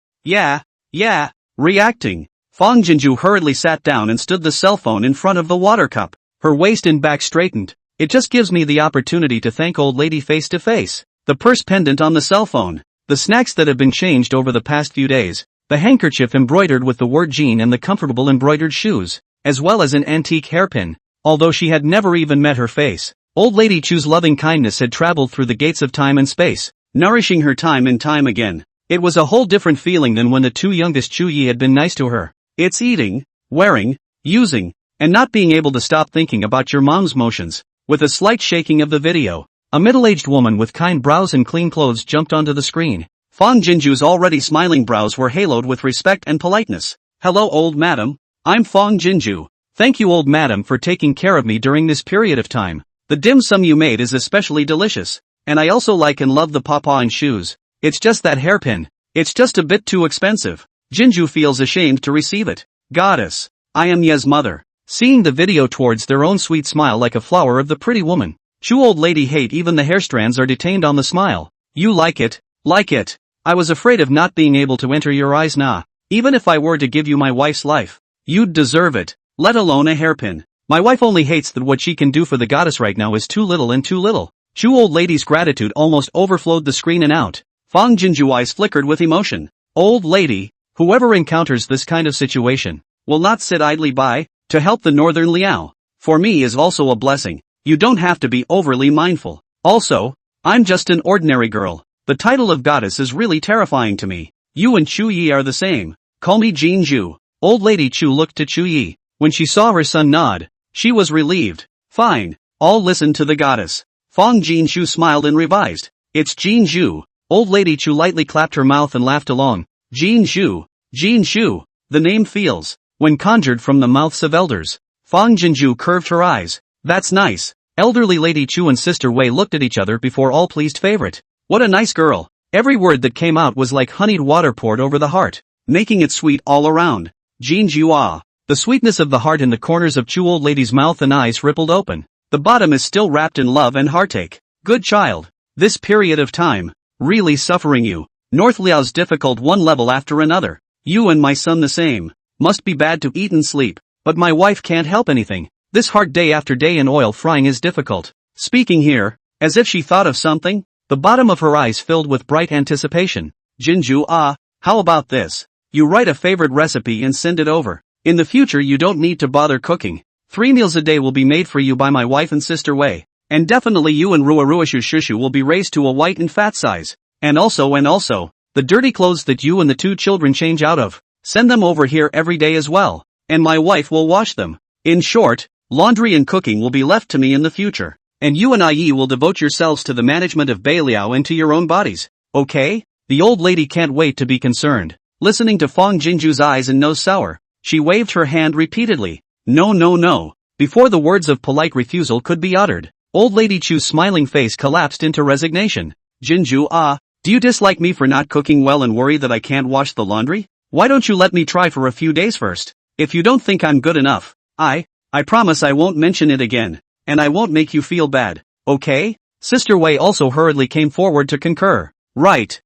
Reacting, Fong Jinju hurriedly sat down and stood the cell phone in front of the water cup. Her waist and back straightened. It just gives me the opportunity to thank old lady face to face. The purse pendant on the cell phone, the snacks that have been changed over the past few days, the handkerchief embroidered with the word Jean and the comfortable embroidered shoes, as well as an antique hairpin. Although she had never even met her face, old lady Chu's loving kindness had traveled through the gates of time and space, nourishing her time and time again. It was a whole different feeling than when the two youngest Chu Yi had been nice to her. It's eating, wearing, using, and not being able to stop thinking about your mom's motions. With a slight shaking of the video, a middle-aged woman with kind brows and clean clothes jumped onto the screen. Fong Jinju's already smiling brows were haloed with respect and politeness. Hello old madam, I'm Fong Jinju. Thank you old madam for taking care of me during this period of time. The dim sum you made is especially delicious, and I also like and love the pawpaw and shoes. It's just that hairpin. It's just a bit too expensive. Jinju feels ashamed to receive it. Goddess, I am Ye's mother. Seeing the video towards their own sweet smile like a flower of the pretty woman. Chu old lady hate even the hair strands are detained on the smile. You like it? Like it. I was afraid of not being able to enter your eyes nah. Even if I were to give you my wife's life, you'd deserve it, let alone a hairpin. My wife only hates that what she can do for the goddess right now is too little and too little. Chu old lady's gratitude almost overflowed the screen and out. Fong Jinju eyes flickered with emotion. Old lady, whoever encounters this kind of situation, will not sit idly by, to help the northern Liao. For me is also a blessing. You don't have to be overly mindful. Also, I'm just an ordinary girl. The title of goddess is really terrifying to me. You and Chu Yi are the same. Call me Jin Zhu. Old lady Chu looked to Chu Yi. When she saw her son nod, she was relieved. Fine, I'll listen to the goddess. Fong Jinju smiled and revised. It's Jin Zhu. Old lady Chu lightly clapped her mouth and laughed along. Jin Zhu. The name feels, when conjured from the mouths of elders. Fong Jinju curved her eyes. That's nice. Elderly Lady Chu and Sister Wei looked at each other before all pleased favorite. What a nice girl. Every word that came out was like honeyed water poured over the heart, making it sweet all around. Jin Jua. The sweetness of the heart in the corners of Chu old lady's mouth and eyes rippled open. The bottom is still wrapped in love and heartache. Good child. This period of time, really suffering you. North Liao's difficult one level after another. You and my son the same. Must be bad to eat and sleep, but my wife can't help anything. This hard day after day in oil frying is difficult. Speaking here, as if she thought of something, the bottom of her eyes filled with bright anticipation. Jinju how about this? You write a favorite recipe and send it over. In the future you don't need to bother cooking. 3 meals a day will be made for you by my wife and Sister Wei. And definitely you and Ruaruashu Shushu will be raised to a white and fat size. And also, the dirty clothes that you and the 2 children change out of, send them over here every day as well. And my wife will wash them. In short, laundry and cooking will be left to me in the future. And you and IE will devote yourselves to the management of Beiliao and to your own bodies. Okay? The old lady can't wait to be concerned. Listening to Fong Jinju's eyes and nose sour, she waved her hand repeatedly. No. Before the words of polite refusal could be uttered, old lady Chu's smiling face collapsed into resignation. Jinju Do you dislike me for not cooking well and worry that I can't wash the laundry? Why don't you let me try for a few days first? If you don't think I'm good enough, I promise I won't mention it again, and I won't make you feel bad, okay? Sister Wei also hurriedly came forward to concur. Right,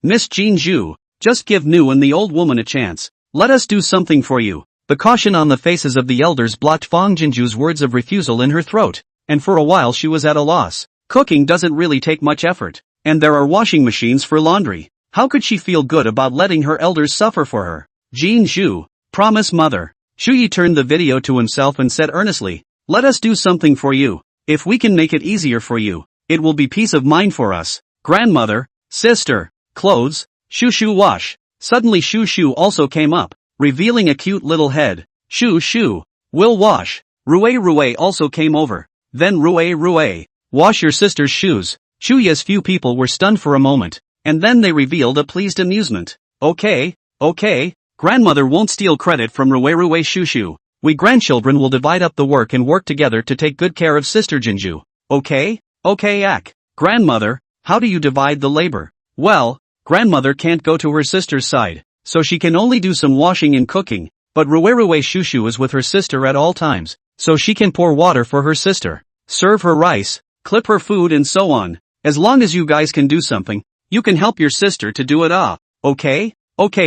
Miss Jean Zhu, just give Nu and the old woman a chance. Let us do something for you. The caution on the faces of the elders blocked Fang Jinju's words of refusal in her throat, and for a while she was at a loss. Cooking doesn't really take much effort, and there are washing machines for laundry. How could she feel good about letting her elders suffer for her? Jean Zhu, promise mother. Shu Yi turned the video to himself and said earnestly, let us do something for you. If we can make it easier for you, it will be peace of mind for us. Grandmother, sister, clothes, Shu wash. Suddenly Shu also came up, revealing a cute little head. Shu, will wash. Rue also came over. Then Rue, wash your sister's shoes. Shu Yi's few people were stunned for a moment, and then they revealed a pleased amusement. Okay, grandmother won't steal credit from Rue Shu. We grandchildren will divide up the work and work together to take good care of Sister Jinju. Okay, grandmother, how do you divide the labor? Well, grandmother can't go to her sister's side, so she can only do some washing and cooking, but Rue Shu is with her sister at all times, so she can pour water for her sister, serve her rice, clip her food and so on. As long as you guys can do something, you can help your sister to do it. Okay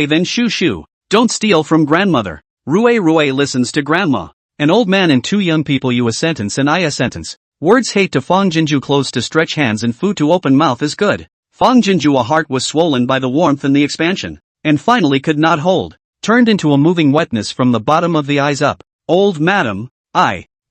then Shu, don't steal from grandmother. Rue listens to grandma. An old man and two young people, you a sentence and I a sentence. Words hate to Fang Jinju, clothes to stretch hands and food to open mouth is good. Fang Jinju, a heart was swollen by the warmth and the expansion, and finally could not hold, turned into a moving wetness from the bottom of the eyes up. Old madam,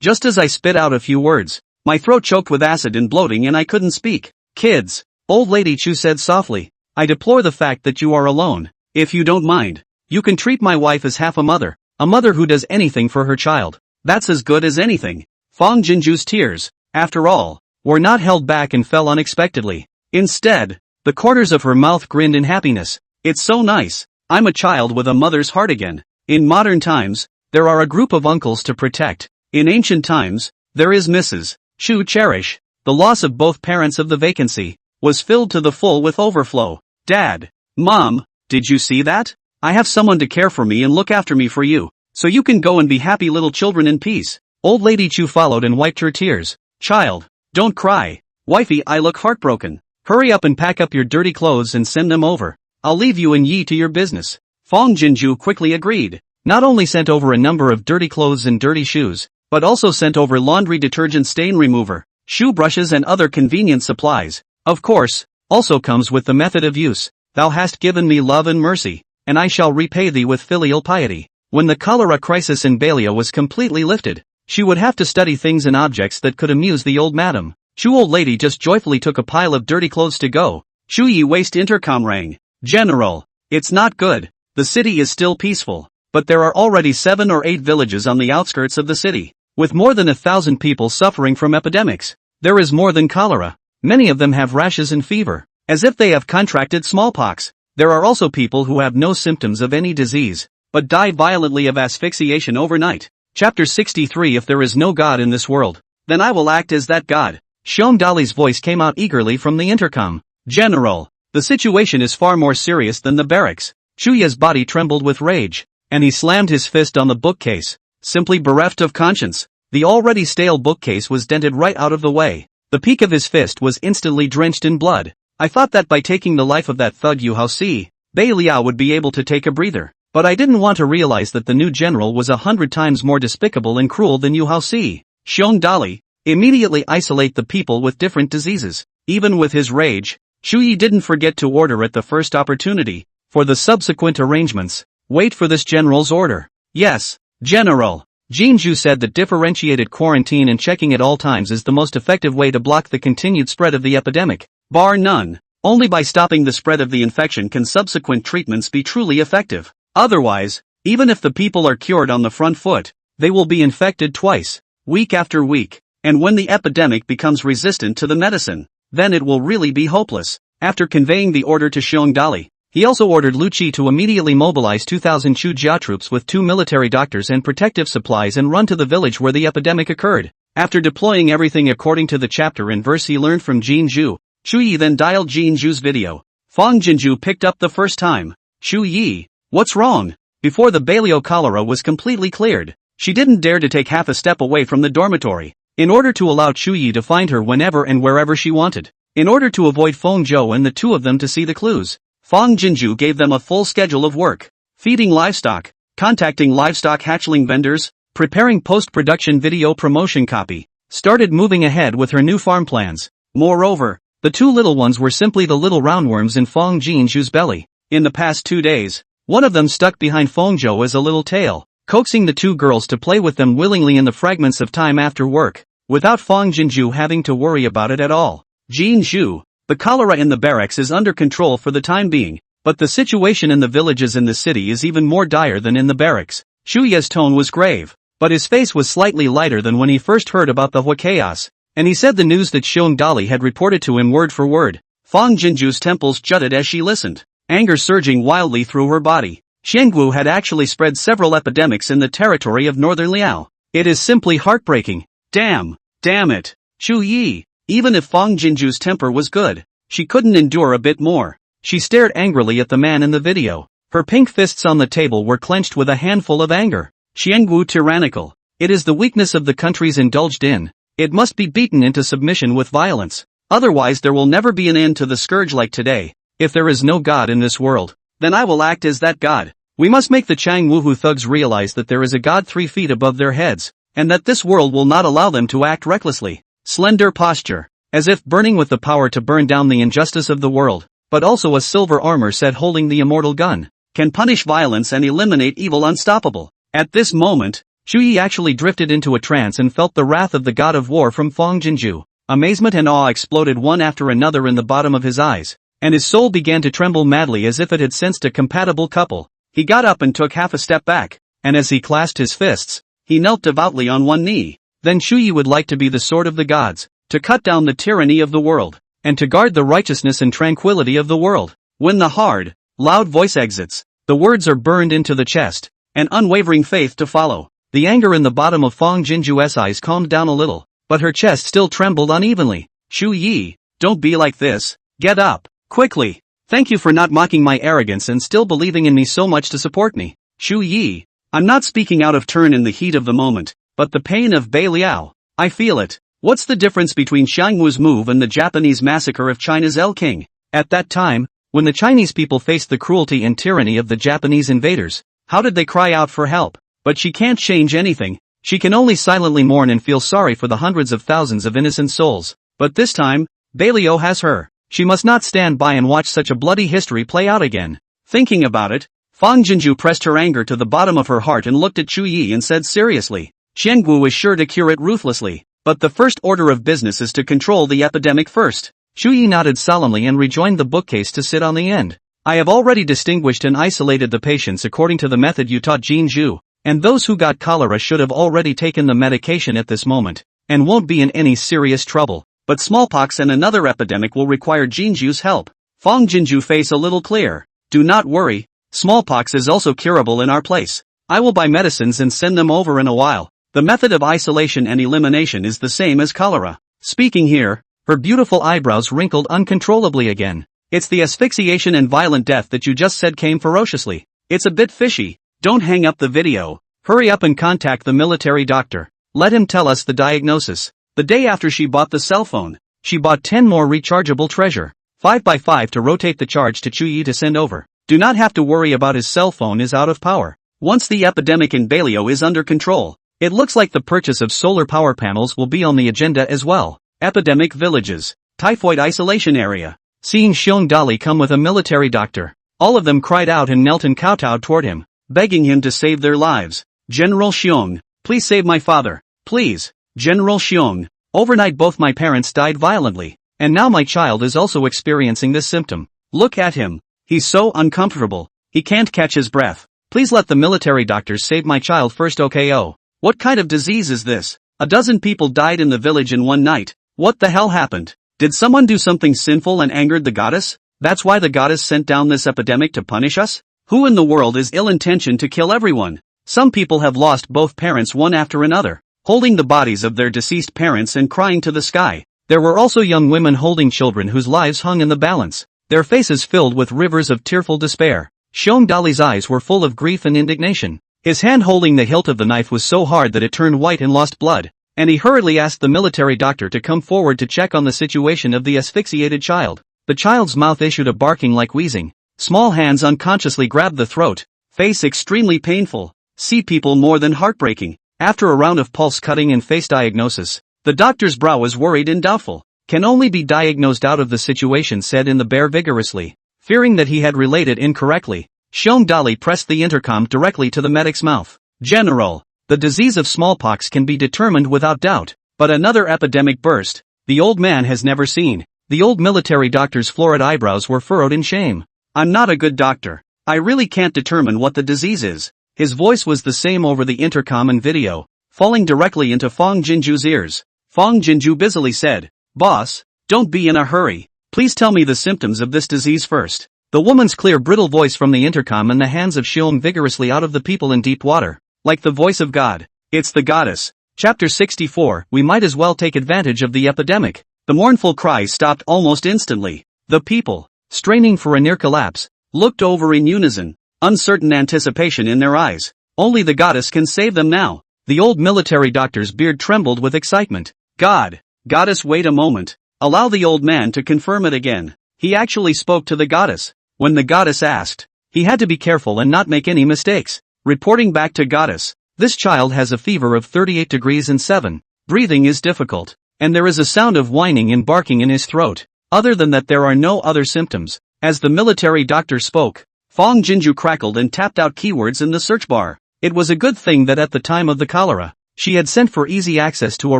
just as I spit out a few words, my throat choked with acid and bloating and I couldn't speak. Kids, old lady Chu said softly, I deplore the fact that you are alone. If you don't mind, you can treat my wife as half a mother who does anything for her child. That's as good as anything. Fang Jinju's tears, after all, were not held back and fell unexpectedly. Instead, the corners of her mouth grinned in happiness. It's so nice. I'm a child with a mother's heart again. In modern times, there are a group of uncles to protect. In ancient times, there is Mrs. Chu cherish. The loss of both parents of the vacancy was filled to the full with overflow. Dad, Mom, did you see that? I have someone to care for me and look after me for you, so you can go and be happy little children in peace. Old lady Chu followed and wiped her tears. Child, don't cry. Wifey, I look heartbroken. Hurry up and pack up your dirty clothes and send them over. I'll leave you and Yi to your business. Fang Jinju quickly agreed. Not only sent over a number of dirty clothes and dirty shoes, but also sent over laundry detergent, stain remover, shoe brushes and other convenient supplies. Of course, also comes with the method of use. Thou hast given me love and mercy, and I shall repay thee with filial piety. When the cholera crisis in Balia was completely lifted, she would have to study things and objects that could amuse the old madam. Chu old lady just joyfully took a pile of dirty clothes to go. Chu Yi waste intercom rang. General, it's not good. The city is still peaceful, but there are already 7 or 8 villages on the outskirts of the city, with more than 1,000 people suffering from epidemics. There is more than cholera. Many of them have rashes and fever, as if they have contracted smallpox. There are also people who have no symptoms of any disease, but die violently of asphyxiation overnight. Chapter 63. If there is no God in this world, then I will act as that God. Xiong Dali's voice came out eagerly from the intercom. General, the situation is far more serious than the barracks. Chu Ye's body trembled with rage, and he slammed his fist on the bookcase. Simply bereft of conscience, the already stale bookcase was dented right out of the way. The peak of his fist was instantly drenched in blood. I thought that by taking the life of that thug Yu Haoxi, Bei Liao would be able to take a breather, but I didn't want to realize that the new general was 100 times more despicable and cruel than Yu Haoxi. Xiong Dali, immediately isolate the people with different diseases. Even with his rage, Shu Yi didn't forget to order at the first opportunity. For the subsequent arrangements, wait for this general's order. Yes, General. Jinju said that differentiated quarantine and checking at all times is the most effective way to block the continued spread of the epidemic. Bar none. Only by stopping the spread of the infection can subsequent treatments be truly effective. Otherwise, even if the people are cured on the front foot, they will be infected twice, week after week, and when the epidemic becomes resistant to the medicine, then it will really be hopeless. After conveying the order to Xiong Dali, he also ordered Lu Qi to immediately mobilize 2,000 Chu Jia troops with 2 military doctors and protective supplies and run to the village where the epidemic occurred. After deploying everything according to the chapter and verse he learned from Jin Zhu, Shu Yi then dialed Jinju's video. Fang Jinju picked up the first time. Shu Yi, what's wrong? Before the Balio cholera was completely cleared, she didn't dare to take half a step away from the dormitory, in order to allow Shu Yi to find her whenever and wherever she wanted. In order to avoid Feng Zhou and the two of them to see the clues, Fang Jinju gave them a full schedule of work: feeding livestock, contacting livestock hatchling vendors, preparing post-production video promotion copy, started moving ahead with her new farm plans. Moreover, the two little ones were simply the little roundworms in Fang Jinju's belly. In the past 2 days, one of them stuck behind Feng Zhou as a little tail, coaxing the two girls to play with them willingly in the fragments of time after work, without Fang Jinju having to worry about it at all. Jinju, the cholera in the barracks is under control for the time being, but the situation in the villages in the city is even more dire than in the barracks. Shu Ye's tone was grave, but his face was slightly lighter than when he first heard about the Hua chaos, and he said the news that Xiong Dali had reported to him word for word. Fang Jinju's temples jutted as she listened, anger surging wildly through her body. Xiangwu had actually spread several epidemics in the territory of northern Liao. It is simply heartbreaking. Damn it. Shu Yi. Even if Fang Jinju's temper was good, she couldn't endure a bit more. She stared angrily at the man in the video. Her pink fists on the table were clenched with a handful of anger. Xiangwu tyrannical. It is the weakness of the countries indulged in. It must be beaten into submission with violence. Otherwise there will never be an end to the scourge like today. If there is no God in this world, then I will act as that God. We must make the Chang Wuhu thugs realize that there is a God 3 feet above their heads, and that this world will not allow them to act recklessly. Slender posture, as if burning with the power to burn down the injustice of the world, but also a silver armor set holding the immortal gun, can punish violence and eliminate evil unstoppable. At this moment, Shu Yi actually drifted into a trance and felt the wrath of the god of war from Fang Jinju. Amazement and awe exploded one after another in the bottom of his eyes, and his soul began to tremble madly as if it had sensed a compatible couple. He got up and took half a step back, and as he clasped his fists, he knelt devoutly on one knee. Then Shu Yi would like to be the sword of the gods, to cut down the tyranny of the world, and to guard the righteousness and tranquility of the world. When the hard, loud voice exits, the words are burned into the chest, and unwavering faith to follow. The anger in the bottom of Fang Jinju's eyes calmed down a little, but her chest still trembled unevenly. Shu Yi, don't be like this. Get up, quickly. Thank you for not mocking my arrogance and still believing in me so much to support me. Shu Yi, I'm not speaking out of turn in the heat of the moment, but the pain of Bei Liao. I feel it. What's the difference between Xiangwu's move and the Japanese massacre of China's El King? At that time, when the Chinese people faced the cruelty and tyranny of the Japanese invaders, how did they cry out for help? But she can't change anything. She can only silently mourn and feel sorry for the hundreds of thousands of innocent souls. But this time, Bei Liao has her. She must not stand by and watch such a bloody history play out again. Thinking about it, Fang Jinju pressed her anger to the bottom of her heart and looked at Shu Yi and said seriously, Xiangwu is sure to cure it ruthlessly, but the first order of business is to control the epidemic first. Shu Yi nodded solemnly and rejoined the bookcase to sit on the end. I have already distinguished and isolated the patients according to the method you taught Jinju, and those who got cholera should have already taken the medication at this moment, and won't be in any serious trouble. But smallpox and another epidemic will require Jinju's help. Fang Jinju face a little clear. Do not worry, smallpox is also curable in our place. I will buy medicines and send them over in a while. The method of isolation and elimination is the same as cholera. Speaking here, her beautiful eyebrows wrinkled uncontrollably again. It's the asphyxiation and violent death that you just said came ferociously. It's a bit fishy. Don't hang up the video. Hurry up and contact the military doctor. Let him tell us the diagnosis. The day after she bought the cell phone, she bought 10 more rechargeable treasure, 5x5 to rotate the charge to Chu Yi to send over. Do not have to worry about his cell phone is out of power. Once the epidemic in Beilio is under control, it looks like the purchase of solar power panels will be on the agenda as well. Epidemic villages, typhoid isolation area. Seeing Xiong Dali come with a military doctor, all of them cried out and knelt and kowtowed toward him, begging him to save their lives. General Xiong, please save my father, please. General Xiong, overnight both my parents died violently, and now my child is also experiencing this symptom. Look at him, he's so uncomfortable, he can't catch his breath. Please let the military doctors save my child first. OKO. What kind of disease is this? 12 people died in the village in one night. What the hell happened? Did someone do something sinful and angered the goddess? That's why the goddess sent down this epidemic to punish us? Who in the world is ill-intentioned to kill everyone? Some people have lost both parents one after another, holding the bodies of their deceased parents and crying to the sky. There were also young women holding children whose lives hung in the balance, their faces filled with rivers of tearful despair. Seong Dali's eyes were full of grief and indignation. His hand holding the hilt of the knife was so hard that it turned white and lost blood, and he hurriedly asked the military doctor to come forward to check on the situation of the asphyxiated child. The child's mouth issued a barking like wheezing. Small hands unconsciously grabbed the throat. Face extremely painful. See people more than heartbreaking. After a round of pulse cutting and face diagnosis, the doctor's brow was worried and doubtful. Can only be diagnosed out of the situation, said in the bear vigorously. Fearing that he had related incorrectly, Seong Dali pressed the intercom directly to the medic's mouth. General, the disease of smallpox can be determined without doubt, but another epidemic burst. The old man has never seen. The old military doctor's florid eyebrows were furrowed in shame. I'm not a good doctor. I really can't determine what the disease is. His voice was the same over the intercom and video, falling directly into Fong Jinju's ears. Fong Jinju busily said, "Boss, don't be in a hurry. Please tell me the symptoms of this disease first." The woman's clear brittle voice from the intercom and the hands of Seong vigorously out of the people in deep water, like the voice of God. It's the goddess. Chapter 64. We might as well take advantage of the epidemic. The mournful cries stopped almost instantly. The people, straining for a near collapse, looked over in unison, uncertain anticipation in their eyes. Only the goddess can save them now. The old military doctor's beard trembled with excitement. Goddess, wait a moment. Allow the old man to confirm it again. He actually spoke to the goddess. When the goddess asked, he had to be careful and not make any mistakes. Reporting back to goddess, this child has a fever of 38 degrees and 7. Breathing is difficult, and there is a sound of whining and barking in his throat. Other than that, there are no other symptoms. As the military doctor spoke, Fong Jinju crackled and tapped out keywords in the search bar. It was a good thing that at the time of the cholera, she had sent for easy access to a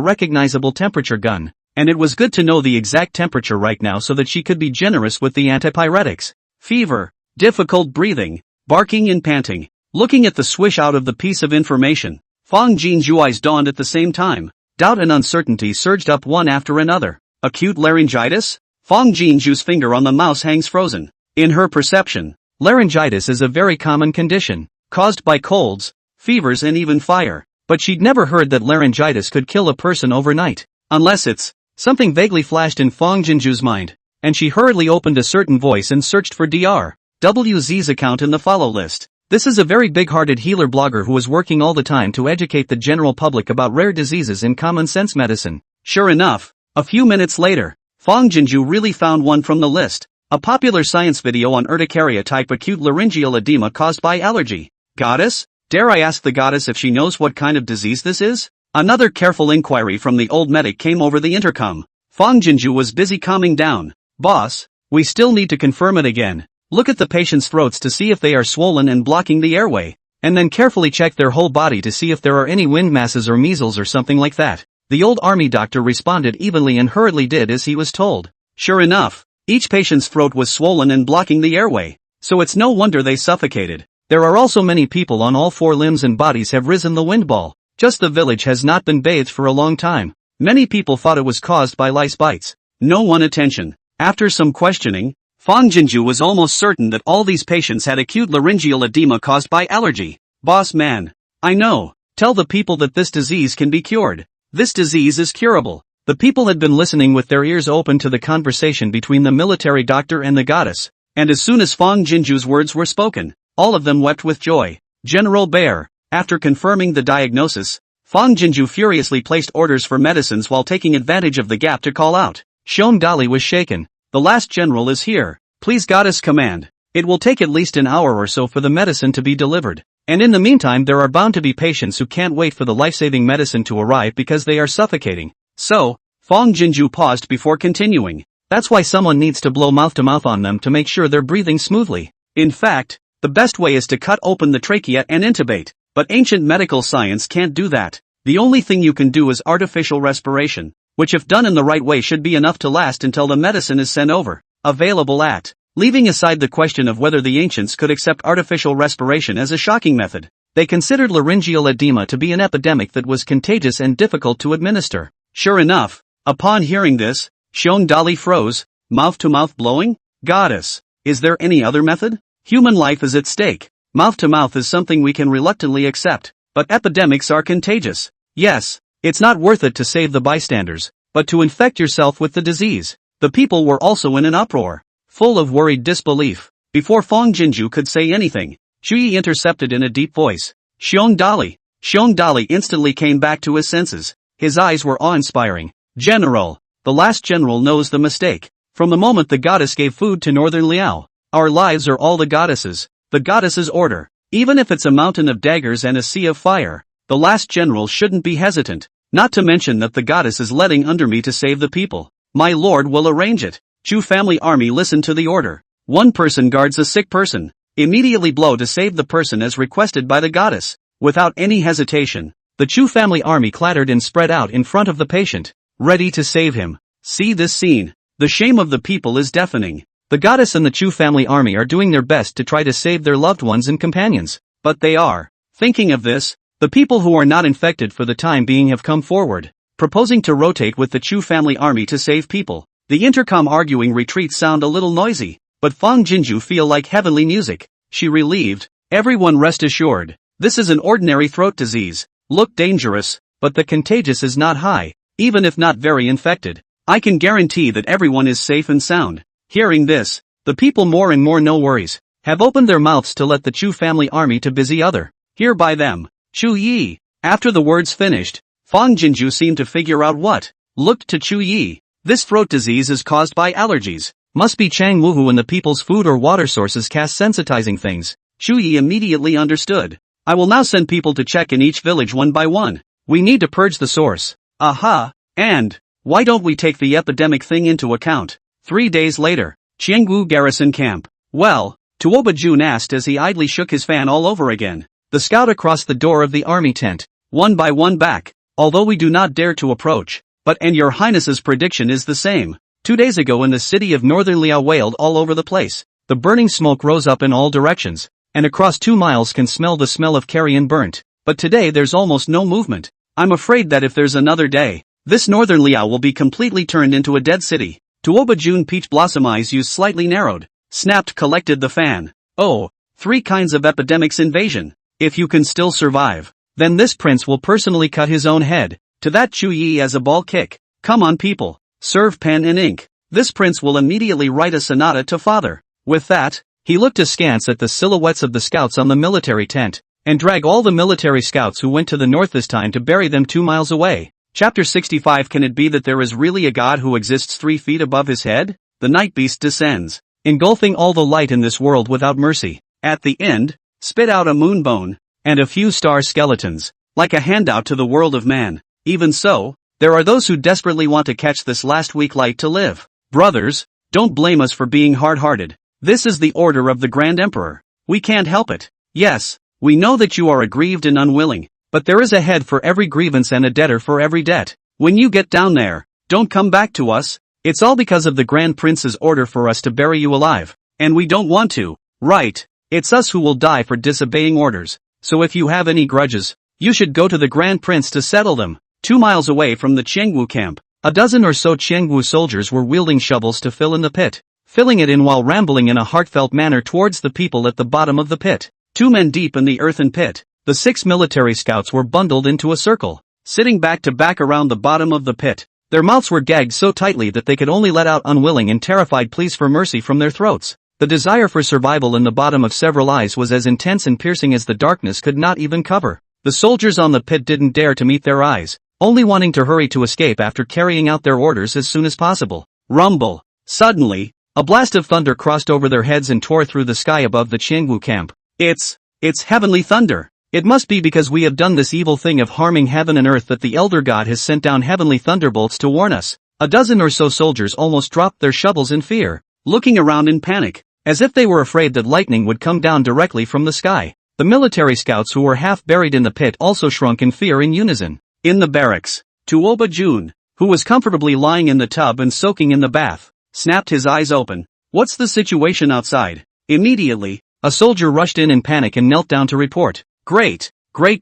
recognizable temperature gun, and it was good to know the exact temperature right now so that she could be generous with the antipyretics. Fever, difficult breathing, barking and panting. Looking at the swish out of the piece of information, Fong Jinju's eyes dawned at the same time. Doubt and uncertainty surged up one after another. Acute laryngitis? Fong Jinju's finger on the mouse hangs frozen. In her perception, laryngitis is a very common condition, caused by colds, fevers and even fire. But she'd never heard that laryngitis could kill a person overnight. Unless it's something vaguely flashed in Fong Jinju's mind, and she hurriedly opened a certain voice and searched for Dr. WZ's account in the follow list. This is a very big-hearted healer blogger who is working all the time to educate the general public about rare diseases in common sense medicine. Sure enough, a few minutes later, Fong Jinju really found one from the list. A popular science video on urticaria-type acute laryngeal edema caused by allergy. Goddess? Dare I ask the goddess if she knows what kind of disease this is? Another careful inquiry from the old medic came over the intercom. Fong Jinju was busy calming down. Boss, we still need to confirm it again. Look at the patient's throats to see if they are swollen and blocking the airway, and then carefully check their whole body to see if there are any wind masses or measles or something like that. The old army doctor responded evenly and hurriedly did as he was told. Sure enough, each patient's throat was swollen and blocking the airway, so it's no wonder they suffocated. There are also many people on all four limbs and bodies have risen the wind ball. Just the village has not been bathed for a long time. Many people thought it was caused by lice bites. No one attention. After some questioning, Fong Jinju was almost certain that all these patients had acute laryngeal edema caused by allergy. Boss man, I know. Tell the people that this disease can be cured. This disease is curable. The people had been listening with their ears open to the conversation between the military doctor and the goddess, and as soon as Fong Jinju's words were spoken, all of them wept with joy. General Bear, after confirming the diagnosis, Fong Jinju furiously placed orders for medicines while taking advantage of the gap to call out. Seong Dali was shaken. The last general is here. Please goddess command. It will take at least an hour or so for the medicine to be delivered. And in the meantime there are bound to be patients who can't wait for the life-saving medicine to arrive because they are suffocating. So, Fong Jinju paused before continuing. That's why someone needs to blow mouth-to-mouth on them to make sure they're breathing smoothly. In fact, the best way is to cut open the trachea and intubate. But ancient medical science can't do that. The only thing you can do is artificial respiration, which if done in the right way should be enough to last until the medicine is sent over. Available at. Leaving aside the question of whether the ancients could accept artificial respiration as a shocking method, they considered laryngeal edema to be an epidemic that was contagious and difficult to administer. Sure enough, upon hearing this, Seong Dali froze. Mouth-to-mouth blowing? Goddess, is there any other method? Human life is at stake. Mouth-to-mouth is something we can reluctantly accept, but epidemics are contagious. Yes, it's not worth it to save the bystanders. but to infect yourself with the disease. The people were also in an uproar, full of worried disbelief. Before Fong Jinju could say anything, Chu Yi intercepted in a deep voice. Xiong Dali. Xiong Dali instantly came back to his senses. His eyes were awe-inspiring. General. The last general knows the mistake. From the moment the goddess gave food to Northern Liao, our lives are all the goddesses. The goddess's order. Even if it's a mountain of daggers and a sea of fire, the last general shouldn't be hesitant. Not to mention that the goddess is letting under me to save the people. My lord will arrange it. Chu family army listen to the order. One person guards a sick person. Immediately blow to save the person as requested by the goddess. Without any hesitation, the Chu family army clattered and spread out in front of the patient, ready to save him. See this scene. The shame of the people is deafening. The goddess and the Chu family army are doing their best to try to save their loved ones and companions. But they are. Thinking of this, the people who are not infected for the time being have come forward, proposing to rotate with the Chu family army to save people. The intercom arguing retreats sound a little noisy, but Fong Jinju feel like heavenly music. She relieved. Everyone rest assured. This is an ordinary throat disease. Look dangerous, but the contagious is not high, even if not very infected. I can guarantee that everyone is safe and sound. Hearing this, the people more and more no worries, have opened their mouths to let the Chu family army to busy other. Here by them. Chu Yi. After the words finished, Fong Jinju seemed to figure out what. Looked to Chu Yi. This throat disease is caused by allergies. Must be Chang Wuhu and the people's food or water sources cast sensitizing things. Chu Yi immediately understood. I will now send people to check in each village one by one. We need to purge the source. Aha, and why don't we take the epidemic thing into account? 3 days later, Qiangwu garrison camp. Well, Tuoba Jun asked as he idly shook his fan all over again. The scout across the door of the army tent. One by one back. Although we do not dare to approach. But and your highness's prediction is the same. 2 days ago in the city of Northern Liao wailed all over the place. The burning smoke rose up in all directions, and across 2 miles can smell the smell of carrion burnt. But today there's almost no movement. I'm afraid that if there's another day, this Northern Liao will be completely turned into a dead city. Tuoba Jun peach blossom eyes used slightly narrowed. Snapped collected the fan. Oh, 3 kinds of epidemics invasion. If you can still survive, then this prince will personally cut his own head. To that Chu Yi as a ball kick. Come on people, serve pen and ink. This prince will immediately write a sonata to father. With that, he looked askance at the silhouettes of the scouts on the military tent, and drag all the military scouts who went to the north this time to bury them 2 miles away. Chapter 65. Can it be that there is really a god who exists 3 feet above his head? The night beast descends, engulfing all the light in this world without mercy. At the end, spit out a moon bone, and a few star skeletons, like a handout to the world of man. Even so, there are those who desperately want to catch this last weak light to live. Brothers, don't blame us for being hard-hearted. This is the order of the Grand Emperor. We can't help it. Yes, we know that you are aggrieved and unwilling, but there is a head for every grievance and a debtor for every debt. When you get down there, don't come back to us. It's all because of the Grand Prince's order for us to bury you alive, and we don't want to. Right, it's us who will die for disobeying orders. So if you have any grudges, you should go to the Grand Prince to settle them. 2 miles away from the Qiangwu camp, a dozen or so Qiangwu soldiers were wielding shovels to fill in the pit, filling it in while rambling in a heartfelt manner towards the people at the bottom of the pit. 2 men deep in the earthen pit, the 6 military scouts were bundled into a circle, sitting back to back around the bottom of the pit. Their mouths were gagged so tightly that they could only let out unwilling and terrified pleas for mercy from their throats. The desire for survival in the bottom of several eyes was as intense and piercing as the darkness could not even cover. The soldiers on the pit didn't dare to meet their eyes, only wanting to hurry to escape after carrying out their orders as soon as possible. Rumble. Suddenly, a blast of thunder crossed over their heads and tore through the sky above the Qiangwu camp. It's heavenly thunder. It must be because we have done this evil thing of harming heaven and earth that the elder god has sent down heavenly thunderbolts to warn us. A dozen or so soldiers almost dropped their shovels in fear, looking around in panic, as if they were afraid that lightning would come down directly from the sky. The military scouts who were half buried in the pit also shrunk in fear in unison. In the barracks, Tuoba Jun, who was comfortably lying in the tub and soaking in the bath, snapped his eyes open. What's the situation outside? Immediately, a soldier rushed in panic and knelt down to report. Great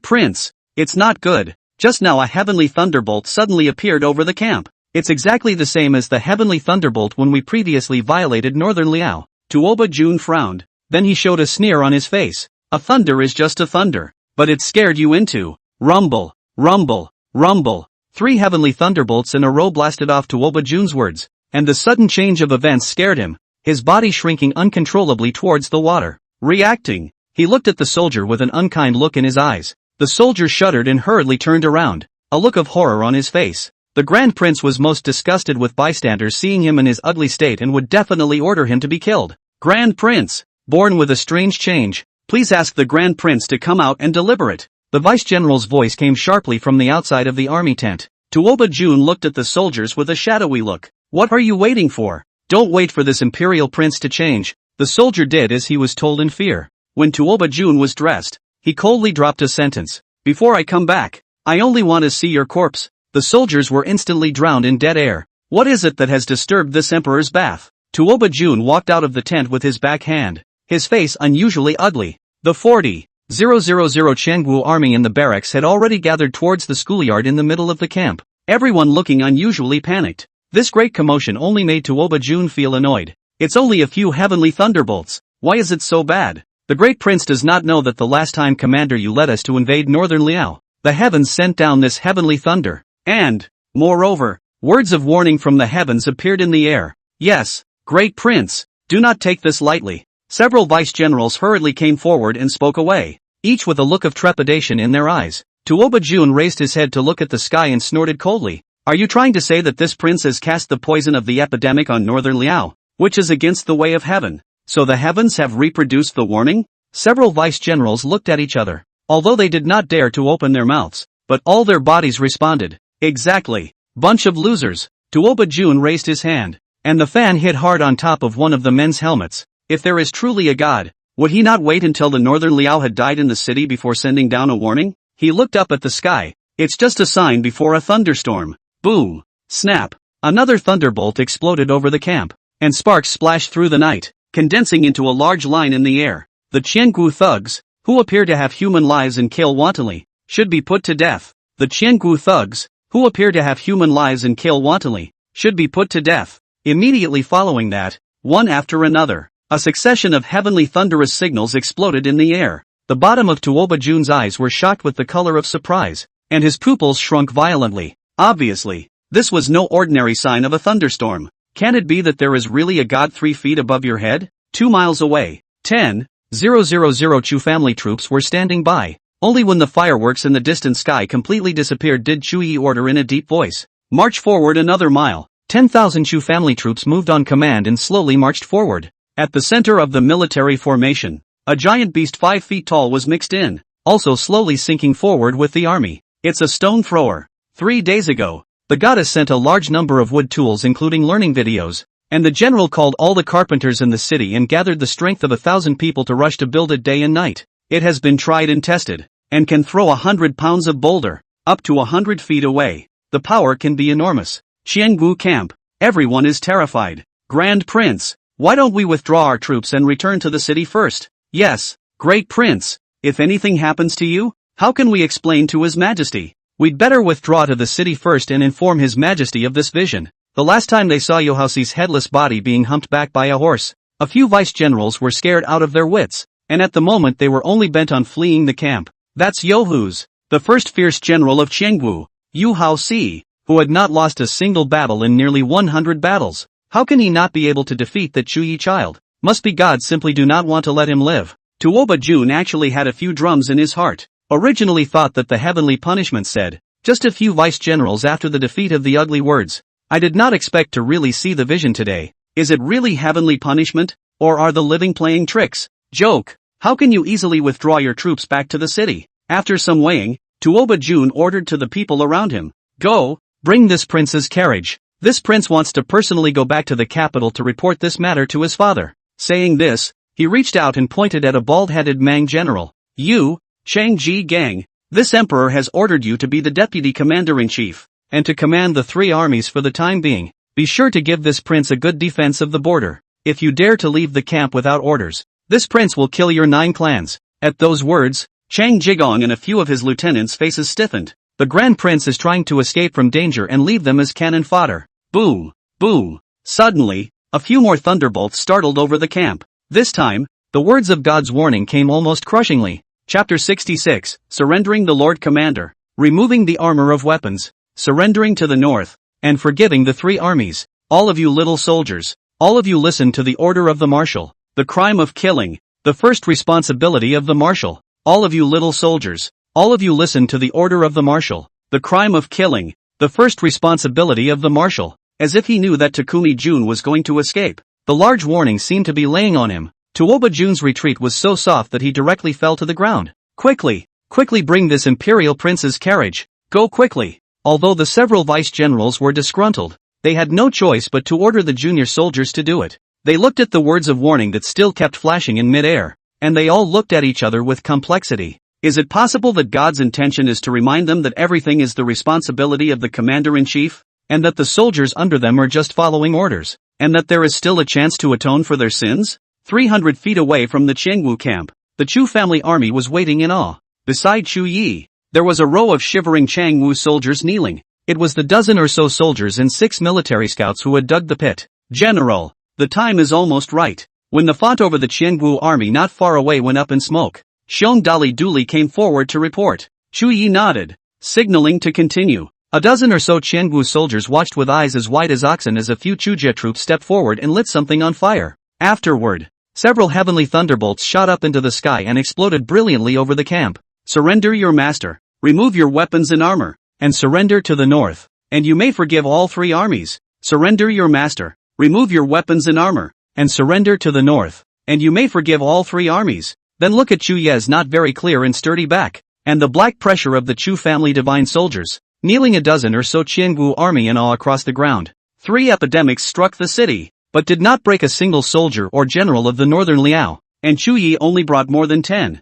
prince, it's not good. Just now a heavenly thunderbolt suddenly appeared over the camp. It's exactly the same as the heavenly thunderbolt when we previously violated Northern Liao. Tuoba Jun frowned, then he showed a sneer on his face. A thunder is just a thunder, but it scared you into rumble, rumble, rumble. 3 heavenly thunderbolts in a row blasted off Tuoba Jun's words, and the sudden change of events scared him, his body shrinking uncontrollably towards the water. Reacting, he looked at the soldier with an unkind look in his eyes. The soldier shuddered and hurriedly turned around, a look of horror on his face. The Grand Prince was most disgusted with bystanders seeing him in his ugly state and would definitely order him to be killed. Grand Prince, born with a strange change, please ask the Grand Prince to come out and deliberate. The Vice-General's voice came sharply from the outside of the army tent. Tuoba Jun looked at the soldiers with a shadowy look. What are you waiting for? Don't wait for this imperial prince to change. The soldier did as he was told in fear. When Tuoba Jun was dressed, he coldly dropped a sentence. Before I come back, I only want to see your corpse. The soldiers were instantly drowned in dead air. What is it that has disturbed this emperor's bath? Tuoba Jun walked out of the tent with his back hand, his face unusually ugly. The 40,000 Changwu army in the barracks had already gathered towards the schoolyard in the middle of the camp, everyone looking unusually panicked. This great commotion only made Tuoba Jun feel annoyed. It's only a few heavenly thunderbolts. Why is it so bad? The great prince does not know that the last time commander you led us to invade northern Liao, the heavens sent down this heavenly thunder. And, moreover, words of warning from the heavens appeared in the air. Yes, great prince, do not take this lightly. Several vice-generals hurriedly came forward and spoke away, each with a look of trepidation in their eyes. Tuoba Jun raised his head to look at the sky and snorted coldly. Are you trying to say that this prince has cast the poison of the epidemic on northern Liao, which is against the way of heaven? So the heavens have reproduced the warning? Several vice-generals looked at each other, although they did not dare to open their mouths, but all their bodies responded. Exactly. Bunch of losers. Tuoba Jun raised his hand, and the fan hit hard on top of one of the men's helmets. If there is truly a god, would he not wait until the northern Liao had died in the city before sending down a warning? He looked up at the sky. It's just a sign before a thunderstorm. Boom. Snap. Another thunderbolt exploded over the camp, and sparks splashed through the night, condensing into a large line in the air. The Qiangu thugs, who appear to have human lives and kill wantonly, should be put to death. The Qiangu thugs, who appear to have human lives and kill wantonly, should be put to death. Immediately following that, one after another, a succession of heavenly thunderous signals exploded in the air. The bottom of Tuoba Jun's eyes were shocked with the color of surprise, and his pupils shrunk violently. Obviously, this was no ordinary sign of a thunderstorm. Can it be that there is really a god 3 feet above your head? 2 miles away, 10,000 Chu family troops were standing by. Only when the fireworks in the distant sky completely disappeared did Chu Yi order in a deep voice. March forward another mile. 10,000 Chu family troops moved on command and slowly marched forward. At the center of the military formation, a giant beast 5 feet tall was mixed in, also slowly sinking forward with the army. It's a stone thrower. 3 days ago, the goddess sent a large number of wood tools including learning videos, and the general called all the carpenters in the city and gathered the strength of 1,000 people to rush to build it day and night. It has been tried and tested, and can throw 100 pounds of boulder, up to 100 feet away. The power can be enormous. Qiangu camp. Everyone is terrified. Grand Prince, why don't we withdraw our troops and return to the city first? Yes, Great Prince, if anything happens to you, how can we explain to His Majesty? We'd better withdraw to the city first and inform His Majesty of this vision. The last time they saw Yohousi's headless body being humped back by a horse, a few vice-generals were scared out of their wits, and at the moment they were only bent on fleeing the camp. That's Yohou's, the first fierce general of Chengwu, Yu Haosi, who had not lost a single battle in nearly 100 battles. How can he not be able to defeat that Chu Yi child? Must be gods simply do not want to let him live. Tuoba Jun actually had a few drums in his heart. Originally thought that the heavenly punishment said, just a few vice-generals after the defeat of the ugly words. I did not expect to really see the vision today. Is it really heavenly punishment, or are the living playing tricks? Joke. How can you easily withdraw your troops back to the city? After some weighing, Tuoba Jun ordered to the people around him, go, bring this prince's carriage. This prince wants to personally go back to the capital to report this matter to his father. Saying this, he reached out and pointed at a bald-headed Mang general. You, Chang Ji Gang, this emperor has ordered you to be the deputy commander-in-chief, and to command the 3 armies for the time being. Be sure to give this prince a good defense of the border. If you dare to leave the camp without orders, this prince will kill your 9 clans. At those words, Chang Jigong and a few of his lieutenants' faces stiffened. The Grand Prince is trying to escape from danger and leave them as cannon fodder. Boom! Boom! Suddenly, a few more thunderbolts startled over the camp. This time, the words of God's warning came almost crushingly. Chapter 66, Surrendering the Lord Commander. Removing the armor of weapons. surrendering to the north, and forgiving the three armies. All of you little soldiers, all of you listen to the order of the marshal. The crime of killing, the first responsibility of the marshal. All of you little soldiers, all of you listen to the order of the marshal. The crime of killing, the first responsibility of the marshal. As if he knew that Takumi Jun was going to escape, the large warning seemed to be laying on him. Tuoba Jun's retreat was so soft that he directly fell to the ground. Quickly, quickly bring this imperial prince's carriage. Go quickly. Although the several vice-generals were disgruntled, they had no choice but to order the junior soldiers to do it. They looked at the words of warning that still kept flashing in mid-air, and they all looked at each other with complexity. Is it possible that God's intention is to remind them that everything is the responsibility of the commander-in-chief, and that the soldiers under them are just following orders, and that there is still a chance to atone for their sins? 300 feet away from the Chengwu camp, the Chu family army was waiting in awe. Beside Chu Yi, there was a row of shivering Chengwu soldiers kneeling. It was the dozen or so soldiers and 6 military scouts who had dug the pit. General, the time is almost right. When the font over the Chengwu army not far away went up in smoke, Xiong Dali Duli came forward to report. Chu Yi nodded, signaling to continue. A dozen or so Chengwu soldiers watched with eyes as wide as oxen as a few Chujia troops stepped forward and lit something on fire. Afterward, several heavenly thunderbolts shot up into the sky and exploded brilliantly over the camp. Surrender your master, remove your weapons and armor, and surrender to the north, and you may forgive all three armies. Surrender your master, remove your weapons and armor, and surrender to the north, and you may forgive all three armies. Then look at Chu Ye's not very clear and sturdy back, and the black pressure of the Chu family divine soldiers, kneeling a dozen or so Chengwu army in awe across the ground. 3 epidemics struck the city, but did not break a single soldier or general of the northern Liao, and Chu Yi only brought more than 10,000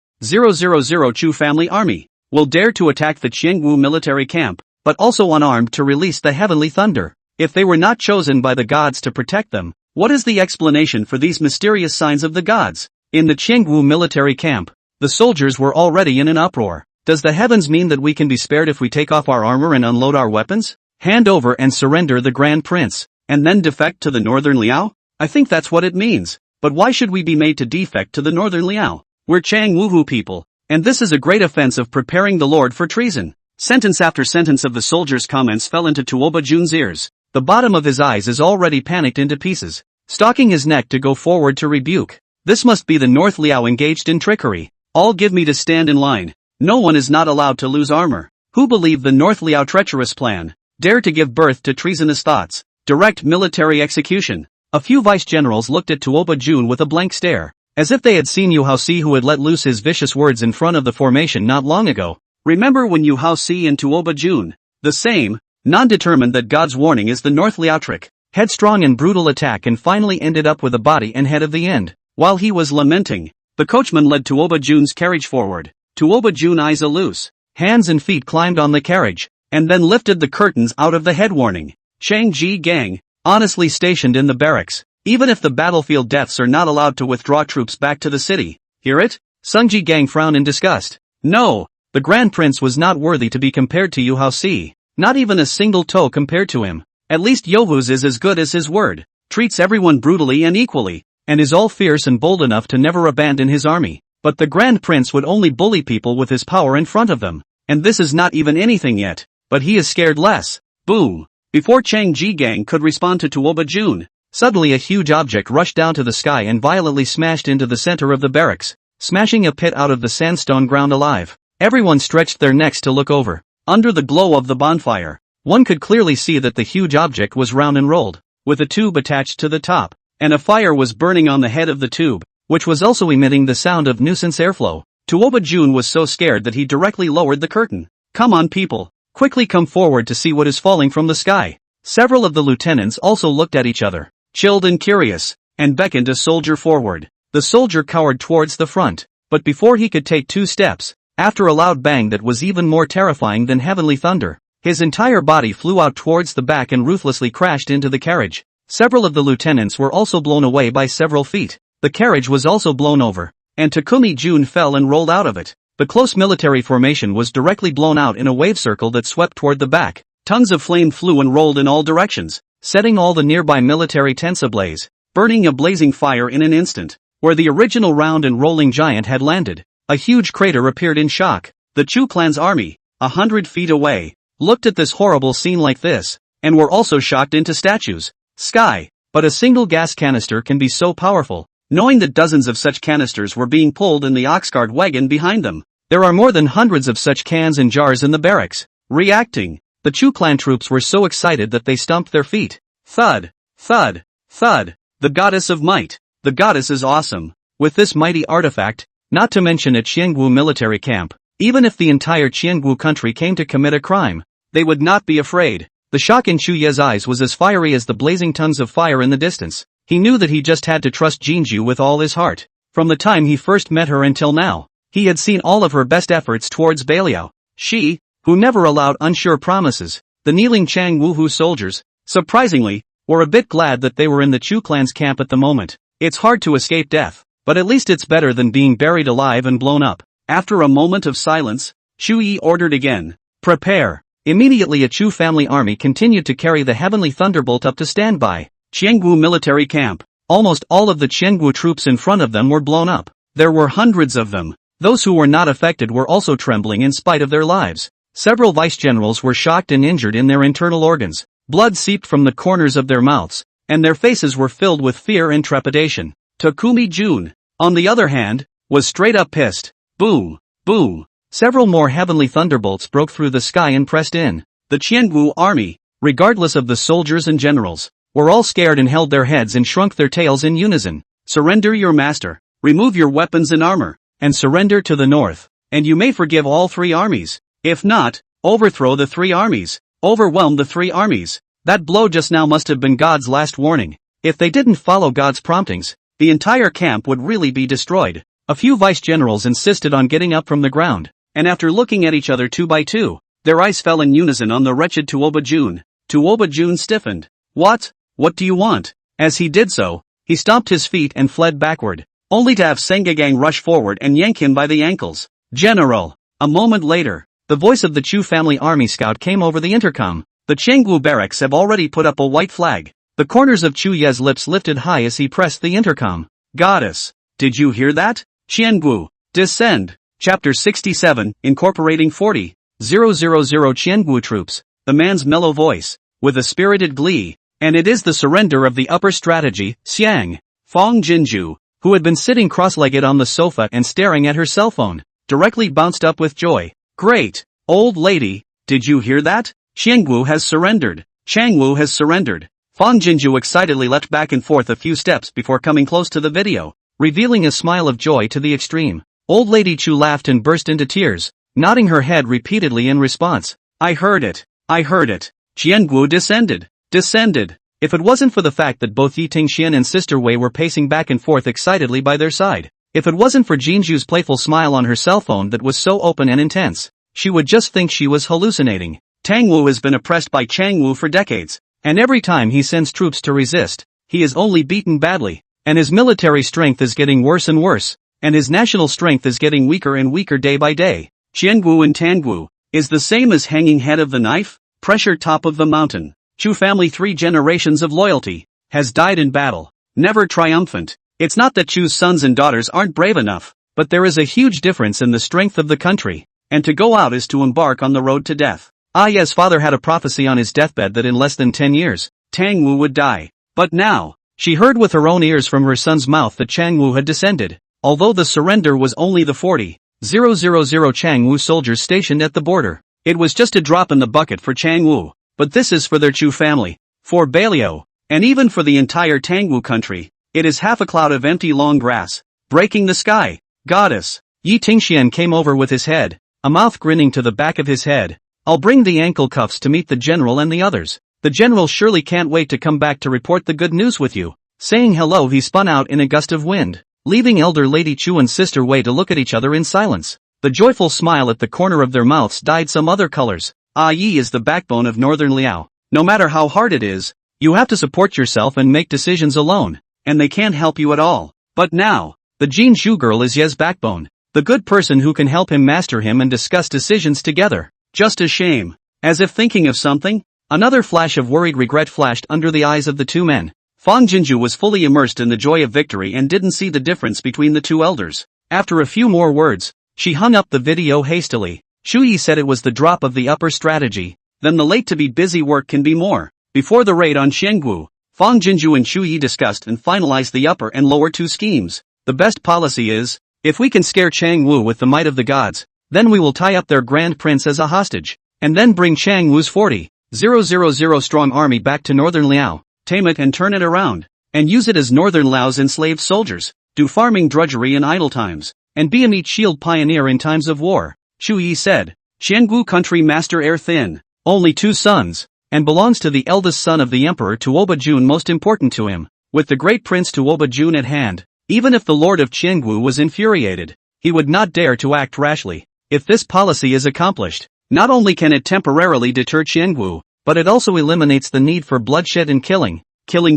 Chu family army will dare to attack the Chengwu military camp, but also unarmed to release the heavenly thunder. If they were not chosen by the gods to protect them, what is the explanation for these mysterious signs of the gods? In the Chengwu military camp, the soldiers were already in an uproar. Does the heavens mean that we can be spared if we take off our armor and unload our weapons? Hand over and surrender the Grand Prince, and then defect to the northern Liao? I think that's what it means. But why should we be made to defect to the northern Liao? We're Changwuhu people, and this is a great offense of preparing the Lord for treason. Sentence after sentence of the soldiers' comments fell into Tuoba Jun's ears. The bottom of his eyes is already panicked into pieces, stalking his neck to go forward to rebuke. This must be the North Liao engaged in trickery. All give me to stand in line. No one is not allowed to lose armor. Who believe the North Liao treacherous plan? Dare to give birth to treasonous thoughts. Direct military execution. A few vice-generals looked at Tuoba Jun with a blank stare, as if they had seen Yu Haosi who had let loose his vicious words in front of the formation not long ago. Remember when Yu Haosi and Tuoba Jun, the same, non-determined that God's warning is the North Liao trick, headstrong and brutal attack and finally ended up with the body and head of the end. While he was lamenting, the coachman led Tuoba Jun's carriage forward. Tuoba Jun eyes loose, hands and feet climbed on the carriage, and then lifted the curtains out of the head warning. Chang Ji Gang, honestly stationed in the barracks, even if the battlefield deaths are not allowed to withdraw troops back to the city. Hear it? Sung Ji Gang frowned in disgust. No, the Grand Prince was not worthy to be compared to Yu Haosi, not even a single toe compared to him. At least Yohu's is as good as his word, treats everyone brutally and equally, and is all fierce and bold enough to never abandon his army. But the Grand Prince would only bully people with his power in front of them, and this is not even anything yet, but he is scared less. Boom! Before Chang Ji Gang could respond to Tuoba Jun, suddenly a huge object rushed down to the sky and violently smashed into the center of the barracks, smashing a pit out of the sandstone ground alive. Everyone stretched their necks to look over. Under the glow of the bonfire, one could clearly see that the huge object was round and rolled, with a tube attached to the top, and a fire was burning on the head of the tube, which was also emitting the sound of nuisance airflow. Tuoba Jun was so scared that he directly lowered the curtain. Come on people, quickly come forward to see what is falling from the sky. Several of the lieutenants also looked at each other, chilled and curious, and beckoned a soldier forward. The soldier cowered towards the front, but before he could take 2 steps, after a loud bang that was even more terrifying than heavenly thunder, his entire body flew out towards the back and ruthlessly crashed into the carriage. Several of the lieutenants were also blown away by several feet. The carriage was also blown over, and Takumi Jun fell and rolled out of it. The close military formation was directly blown out in a wave circle that swept toward the back. Tons of flame flew and rolled in all directions, setting all the nearby military tents ablaze, burning a blazing fire in an instant. Where the original round and rolling giant had landed, a huge crater appeared in shock. The Chu clan's army, 100 feet away, looked at this horrible scene like this, and were also shocked into statues. Sky. But a single gas canister can be so powerful. Knowing that dozens of such canisters were being pulled in the oxcart wagon behind them. There are more than hundreds of such cans and jars in the barracks. Reacting. The Chu clan troops were so excited that they stomped their feet. Thud. Thud. Thud. The goddess of might. The goddess is awesome. With this mighty artifact, not to mention a Qiangwu military camp, even if the entire Qiangwu country came to commit a crime, they would not be afraid. The shock in Chu Ye's eyes was as fiery as the blazing tongues of fire in the distance. He knew that he just had to trust Jinju with all his heart. From the time he first met her until now, he had seen all of her best efforts towards Baliao. She, who never allowed unsure promises, the kneeling Chang Wuhu soldiers, surprisingly, were a bit glad that they were in the Chu clan's camp at the moment. It's hard to escape death, but at least it's better than being buried alive and blown up. After a moment of silence, Chu Yi ordered again. Prepare. Immediately a Chu family army continued to carry the heavenly thunderbolt up to standby. Qiangwu military camp. Almost all of the Qiangwu troops in front of them were blown up. There were hundreds of them. Those who were not affected were also trembling in spite of their lives. Several vice-generals were shocked and injured in their internal organs. Blood seeped from the corners of their mouths, and their faces were filled with fear and trepidation. Takumi Jun, on the other hand, was straight up pissed. Boom, boom. Several more heavenly thunderbolts broke through the sky and pressed in. The Qiangwu army, regardless of the soldiers and generals, were all scared and held their heads and shrunk their tails in unison. Surrender your master, remove your weapons and armor, and surrender to the north, and you may forgive all three armies. If not, overthrow the three armies, overwhelm the three armies. That blow just now must have been God's last warning. If they didn't follow God's promptings, the entire camp would really be destroyed. A few vice-generals insisted on getting up from the ground, and after looking at each other two by two, their eyes fell in unison on the wretched Tuoba Jun. Tuoba Jun stiffened. What? What do you want? As he did so, he stomped his feet and fled backward, only to have Sengagang rush forward and yank him by the ankles. General! A moment later, the voice of the Chu family army scout came over the intercom. The Qiangwu barracks have already put up a white flag. The corners of Chu Ye's lips lifted high as he pressed the intercom. Goddess! Did you hear that? Qiangwu, descend! Chapter 67, incorporating 40,000 Qiangwu troops. The man's mellow voice, with a spirited glee. And it is the surrender of the upper strategy. Xiang Fong Jinju, who had been sitting cross-legged on the sofa and staring at her cell phone, directly bounced up with joy. Great! Old lady, did you hear that? Qiangwu has surrendered. Changwu has surrendered. Fong Jinju excitedly leapt back and forth a few steps before coming close to the video, revealing a smile of joy to the extreme. Old Lady Chu laughed and burst into tears, nodding her head repeatedly in response. I heard it. I heard it. Qiangwu descended. Descended. If it wasn't for the fact that both Yi Tingxian and Sister Wei were pacing back and forth excitedly by their side, if it wasn't for Jinju's playful smile on her cell phone that was so open and intense, she would just think she was hallucinating. Tangwu has been oppressed by Changwu for decades, and every time he sends troops to resist, he is only beaten badly, and his military strength is getting worse and worse, and his national strength is getting weaker and weaker day by day. Qiangwu and Tangwu is the same as hanging head of the knife, pressure top of the mountain. Chu family 3 generations of loyalty, has died in battle, never triumphant. It's not that Chu's sons and daughters aren't brave enough, but there is a huge difference in the strength of the country, and to go out is to embark on the road to death. Ye's father had a prophecy on his deathbed that in less than 10 years, Tangwu would die. But now, she heard with her own ears from her son's mouth that Changwu had descended, although the surrender was only the 40,000 Changwu soldiers stationed at the border. It was just a drop in the bucket for Changwu. But this is for their Chu family, for Baliao, and even for the entire Tangwu country. It is half a cloud of empty long grass, breaking the sky. Goddess! Yi Tingxian came over with his head, a mouth grinning to the back of his head. I'll bring the ankle cuffs to meet the general and the others. The general surely can't wait to come back to report the good news with you. Saying hello, he spun out in a gust of wind, leaving elder Lady Chu and Sister Wei to look at each other in silence. The joyful smile at the corner of their mouths dyed some other colors. Yi is the backbone of Northern Liao. No matter how hard it is, you have to support yourself and make decisions alone, and they can't help you at all. But now, the Jin Zhu girl is Ye's backbone, the good person who can help him master him and discuss decisions together. Just a shame. As if thinking of something, another flash of worried regret flashed under the eyes of the two men. Fong Jinju was fully immersed in the joy of victory and didn't see the difference between the two elders. After a few more words, she hung up the video hastily. Shu Yi said it was the drop of the upper strategy. then the late-to-be busy work can be more. Before the raid on Xianggu, Fang Jinju and Chu Yi discussed and finalized the upper and lower two schemes. The best policy is, if we can scare Chang Wu with the might of the gods, then we will tie up their grand prince as a hostage, and then bring Chang Wu's 40,000 strong army back to northern Liao, tame it and turn it around, and use it as northern Lao's enslaved soldiers, do farming drudgery in idle times, and be a meat shield pioneer in times of war. Chu Yi said. Xianggu country master heir thin, only 2 sons, and belongs to the eldest son of the emperor Tuoba Jun, most important to him. With the great prince Tuoba Jun at hand, even if the lord of Qiangwu was infuriated, he would not dare to act rashly. If this policy is accomplished, not only can it temporarily deter Qiangwu, but it also eliminates the need for bloodshed and killing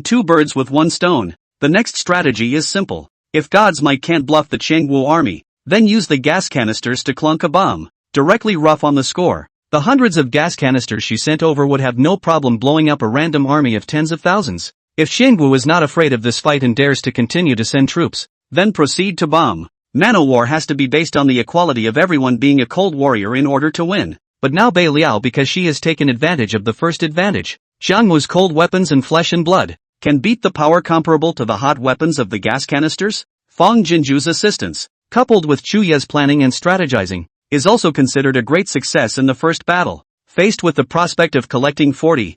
2 birds with 1 stone. The next strategy is simple. If God's might can't bluff the Qiangwu army, then use the gas canisters to clunk a bomb, directly rough on the score. The hundreds of gas canisters she sent over would have no problem blowing up a random army of tens of thousands. If Xiangwu is not afraid of this fight and dares to continue to send troops, then proceed to bomb. Manowar has to be based on the equality of everyone being a cold warrior in order to win. But now Bei Liao, because she has taken advantage of the first advantage. Xiangwu's cold weapons and flesh and blood can beat the power comparable to the hot weapons of the gas canisters. Fang Jinju's assistance, coupled with Chu Ye's planning and strategizing, is also considered a great success in the first battle. Faced with the prospect of collecting 40,000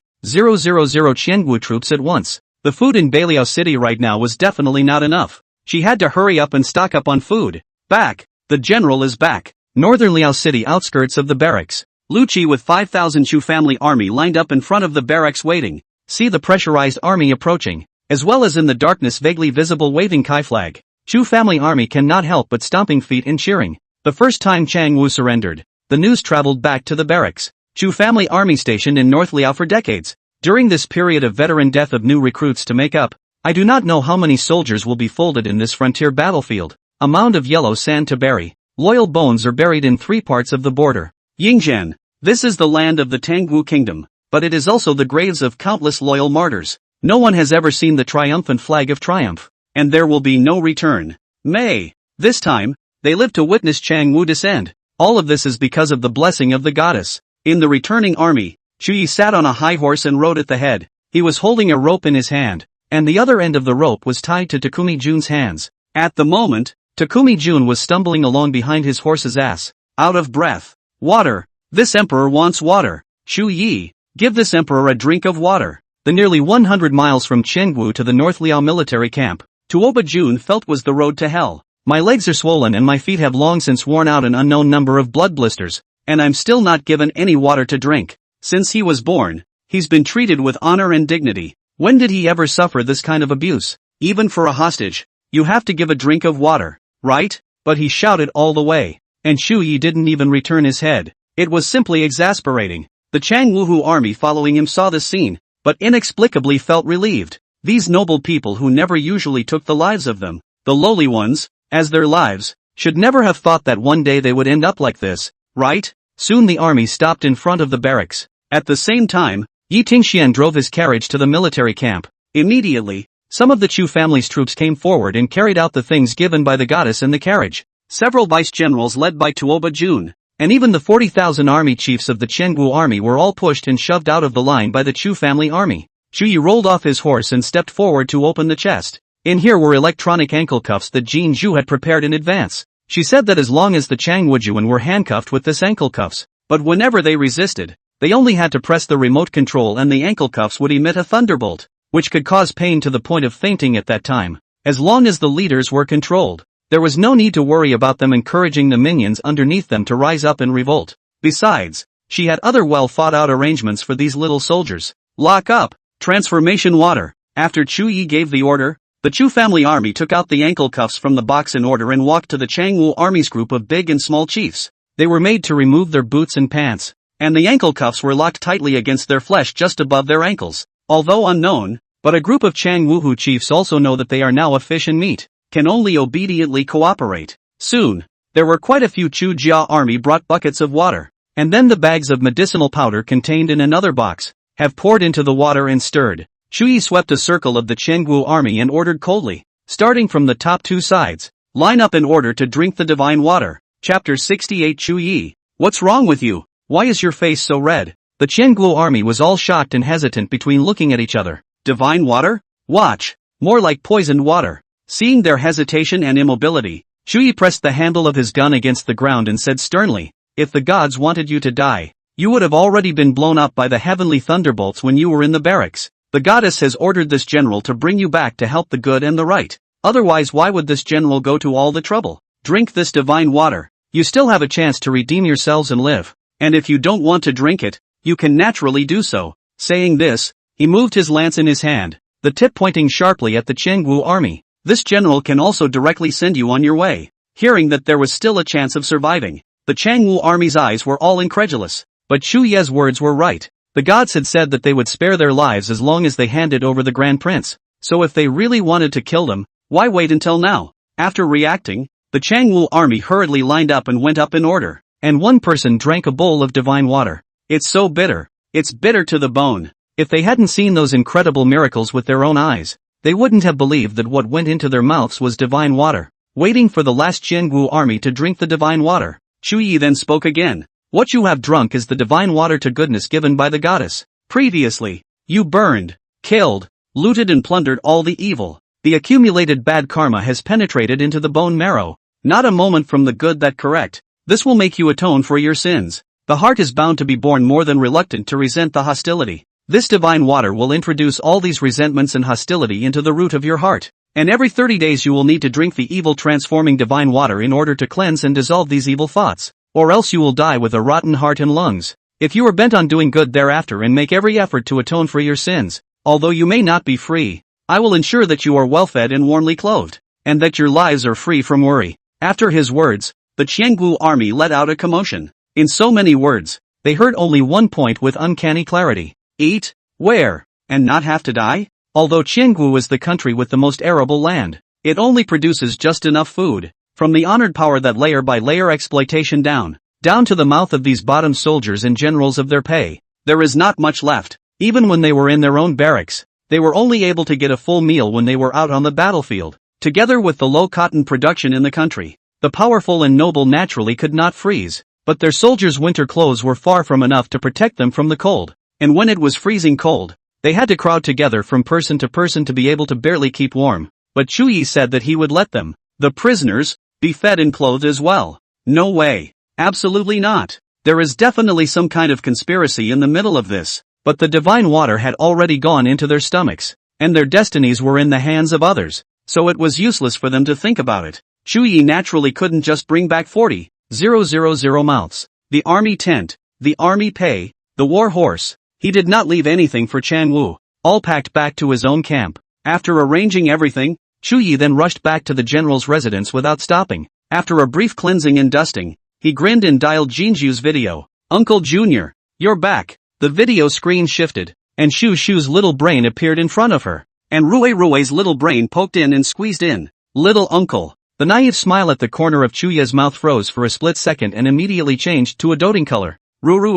Qiangwu troops at once, the food in Beiliao City right now was definitely not enough. She had to hurry up and stock up on food. Back! The general is back. Northern Liao City, outskirts of the barracks. Lu Qi with 5,000 Chu family army lined up in front of the barracks waiting. See the pressurized army approaching, as well as in the darkness vaguely visible waving Kai flag. Chu family army cannot help but stomping feet and cheering. The first time Chang Wu surrendered, the news traveled back to the barracks. Chu family army stationed in North Liao for decades. During this period of veteran death of new recruits to make up, I do not know how many soldiers will be folded in this frontier battlefield. A mound of yellow sand to bury. Loyal bones are buried in 3 parts of the border. Yingzhen. This is the land of the Tangwu kingdom, but it is also the graves of countless loyal martyrs. No one has ever seen the triumphant flag of triumph, and there will be no return. May. This time, they live to witness Chang Wu descend. All of this is because of the blessing of the goddess. In the returning army, Chu Yi sat on a high horse and rode at the head. He was holding a rope in his hand, and the other end of the rope was tied to Takumi Jun's hands. At the moment, Takumi Jun was stumbling along behind his horse's ass, out of breath. Water. This emperor wants water. Chu Yi, give this emperor a drink of water. The nearly 100 miles from Qiangwu to the North Liao military camp, Tuoba Jun felt was the road to hell. My legs are swollen and my feet have long since worn out an unknown number of blood blisters, and I'm still not given any water to drink. Since he was born, he's been treated with honor and dignity. When did he ever suffer this kind of abuse? Even for a hostage, you have to give a drink of water, right? But he shouted all the way, and Chu Yi didn't even return his head. It was simply exasperating. The Chang Wuhu army following him saw this scene, but inexplicably felt relieved. These noble people who never usually took the lives of them, the lowly ones, as their lives, should never have thought that one day they would end up like this, right? Soon the army stopped in front of the barracks. At the same time, Yi Tingxian drove his carriage to the military camp. Immediately, some of the Chu family's troops came forward and carried out the things given by the goddess in the carriage. Several vice-generals led by Tuoba Jun, and even the 40,000 army chiefs of the Qiangwu army were all pushed and shoved out of the line by the Chu family army. Chu Yi rolled off his horse and stepped forward to open the chest. In here were electronic ankle cuffs that Jin Zhu had prepared in advance. She said that as long as the Changwujuan were handcuffed with this ankle cuffs, but whenever they resisted, they only had to press the remote control and the ankle cuffs would emit a thunderbolt, which could cause pain to the point of fainting at that time. As long as the leaders were controlled, there was no need to worry about them encouraging the minions underneath them to rise up and revolt. Besides, she had other well-thought-out arrangements for these little soldiers. Lock up! Transformation water. After Chu Yi gave the order, the Chu family army took out the ankle cuffs from the box in order and walked to the Changwu army's group of big and small chiefs. They were made to remove their boots and pants, and the ankle cuffs were locked tightly against their flesh just above their ankles. Although unknown, but a group of Changwu chiefs also know that they are now a fish and meat, can only obediently cooperate. Soon, there were quite a few Chu Jia army brought buckets of water, and then the bags of medicinal powder contained in another box, have poured into the water and stirred. Chu Yi swept a circle of the Chengwu army and ordered coldly, starting from the top 2 sides, line up in order to drink the divine water. Chapter 68 Chu Yi, what's wrong with you? Why is your face so red? The Qianguo army was all shocked and hesitant between looking at each other. Divine water? Watch. More like poisoned water. Seeing their hesitation and immobility, Shuyi pressed the handle of his gun against the ground and said sternly, "If the gods wanted you to die, you would have already been blown up by the heavenly thunderbolts when you were in the barracks. The goddess has ordered this general to bring you back to help the good and the right. Otherwise, why would this general go to all the trouble? Drink this divine water. You still have a chance to redeem yourselves and live. And if you don't want to drink it, you can naturally do so." Saying this, he moved his lance in his hand, the tip pointing sharply at the Qianguo army. "This general can also directly send you on your way." Hearing that there was still a chance of surviving, the Qianguo army's eyes were all incredulous. But Shu Ye's words were right. The gods had said that they would spare their lives as long as they handed over the Grand Prince. So if they really wanted to kill them, why wait until now? After reacting, the Qianguo army hurriedly lined up and went up in order, and one person drank a bowl of divine water. "It's so bitter. It's bitter to the bone." If they hadn't seen those incredible miracles with their own eyes, they wouldn't have believed that what went into their mouths was divine water. Waiting for the last Qianguo army to drink the divine water, Shu Yi then spoke again. "What you have drunk is the divine water to goodness given by the goddess. Previously, you burned, killed, looted and plundered all the evil. The accumulated bad karma has penetrated into the bone marrow. Not a moment from the good that correct. This will make you atone for your sins. The heart is bound to be born more than reluctant to resent the hostility. This divine water will introduce all these resentments and hostility into the root of your heart. And every 30 days you will need to drink the evil transforming divine water in order to cleanse and dissolve these evil thoughts. Or else you will die with a rotten heart and lungs. If you are bent on doing good thereafter and make every effort to atone for your sins, although you may not be free, I will ensure that you are well fed and warmly clothed, and that your lives are free from worry." After his words, the Qianguo army let out a commotion. In so many words, they heard only one point with uncanny clarity. Eat, where, and not have to die? Although Qianguo is the country with the most arable land, it only produces just enough food. From the honored power that layer by layer exploitation down to the mouth of these bottom soldiers and generals of their pay, there is not much left. Even when they were in their own barracks, they were only able to get a full meal when they were out on the battlefield. Together with the low cotton production in the country, the powerful and noble naturally could not freeze, but their soldiers' winter clothes were far from enough to protect them from the cold. And when it was freezing cold, they had to crowd together from person to be able to barely keep warm. But Shu Yi said that he would let them, the prisoners, be fed and clothed as well. No way. Absolutely not. There is definitely some kind of conspiracy in the middle of this. But the divine water had already gone into their stomachs, and their destinies were in the hands of others, so it was useless for them to think about it. Shu Yi naturally couldn't just bring back 40,000 mouths. The army tent, the army pay, the war horse. He did not leave anything for Chan Wu, all packed back to his own camp. After arranging everything, Shu Yi then rushed back to the general's residence without stopping. After a brief cleansing and dusting, he grinned and dialed Jinju's video. "Uncle Junior, you're back." The video screen shifted, and Shu Shu's little brain appeared in front of her, and Rui's little brain poked in and squeezed in. "Little uncle." The naive smile at the corner of Chuya's mouth froze for a split second and immediately changed to a doting color.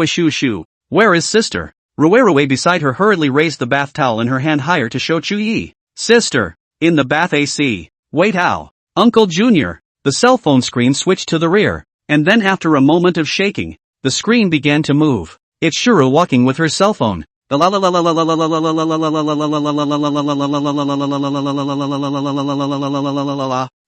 Shu, where is sister?" Rui beside her hurriedly raised the bath towel in her hand higher to show Chu Yi. "Sister, in the bath AC. Wait, how? Uncle Junior." The cell phone screen switched to the rear, and then after a moment of shaking, the screen began to move. It's Shuru walking with her cell phone.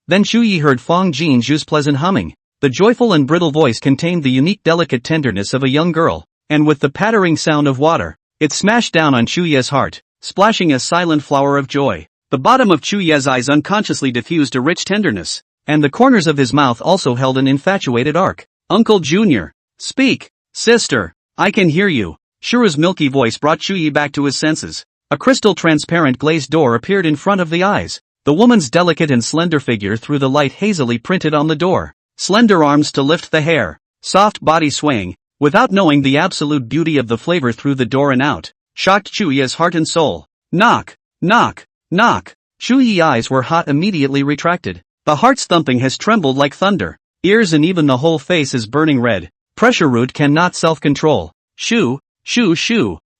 Then Chu Yi heard Fong Jinju's pleasant humming. The joyful and brittle voice contained the unique delicate tenderness of a young girl, and with the pattering sound of water, it smashed down on Chu Ye's heart, splashing a silent flower of joy. The bottom of Chu Ye's eyes unconsciously diffused a rich tenderness, and the corners of his mouth also held an infatuated arc. "Uncle Junior, speak. Sister, I can hear you." Shuru's milky voice brought Chu Yi back to his senses. A crystal transparent glazed door appeared in front of the eyes. The woman's delicate and slender figure through the light hazily printed on the door. Slender arms to lift the hair, soft body swaying, without knowing the absolute beauty of the flavor through the door and out, shocked Chu Yi's heart and soul. Knock, knock, knock. Chu Yi's eyes were hot, immediately retracted. The heart's thumping has trembled like thunder. Ears and even the whole face is burning red. Pressure root cannot self-control. Shoo,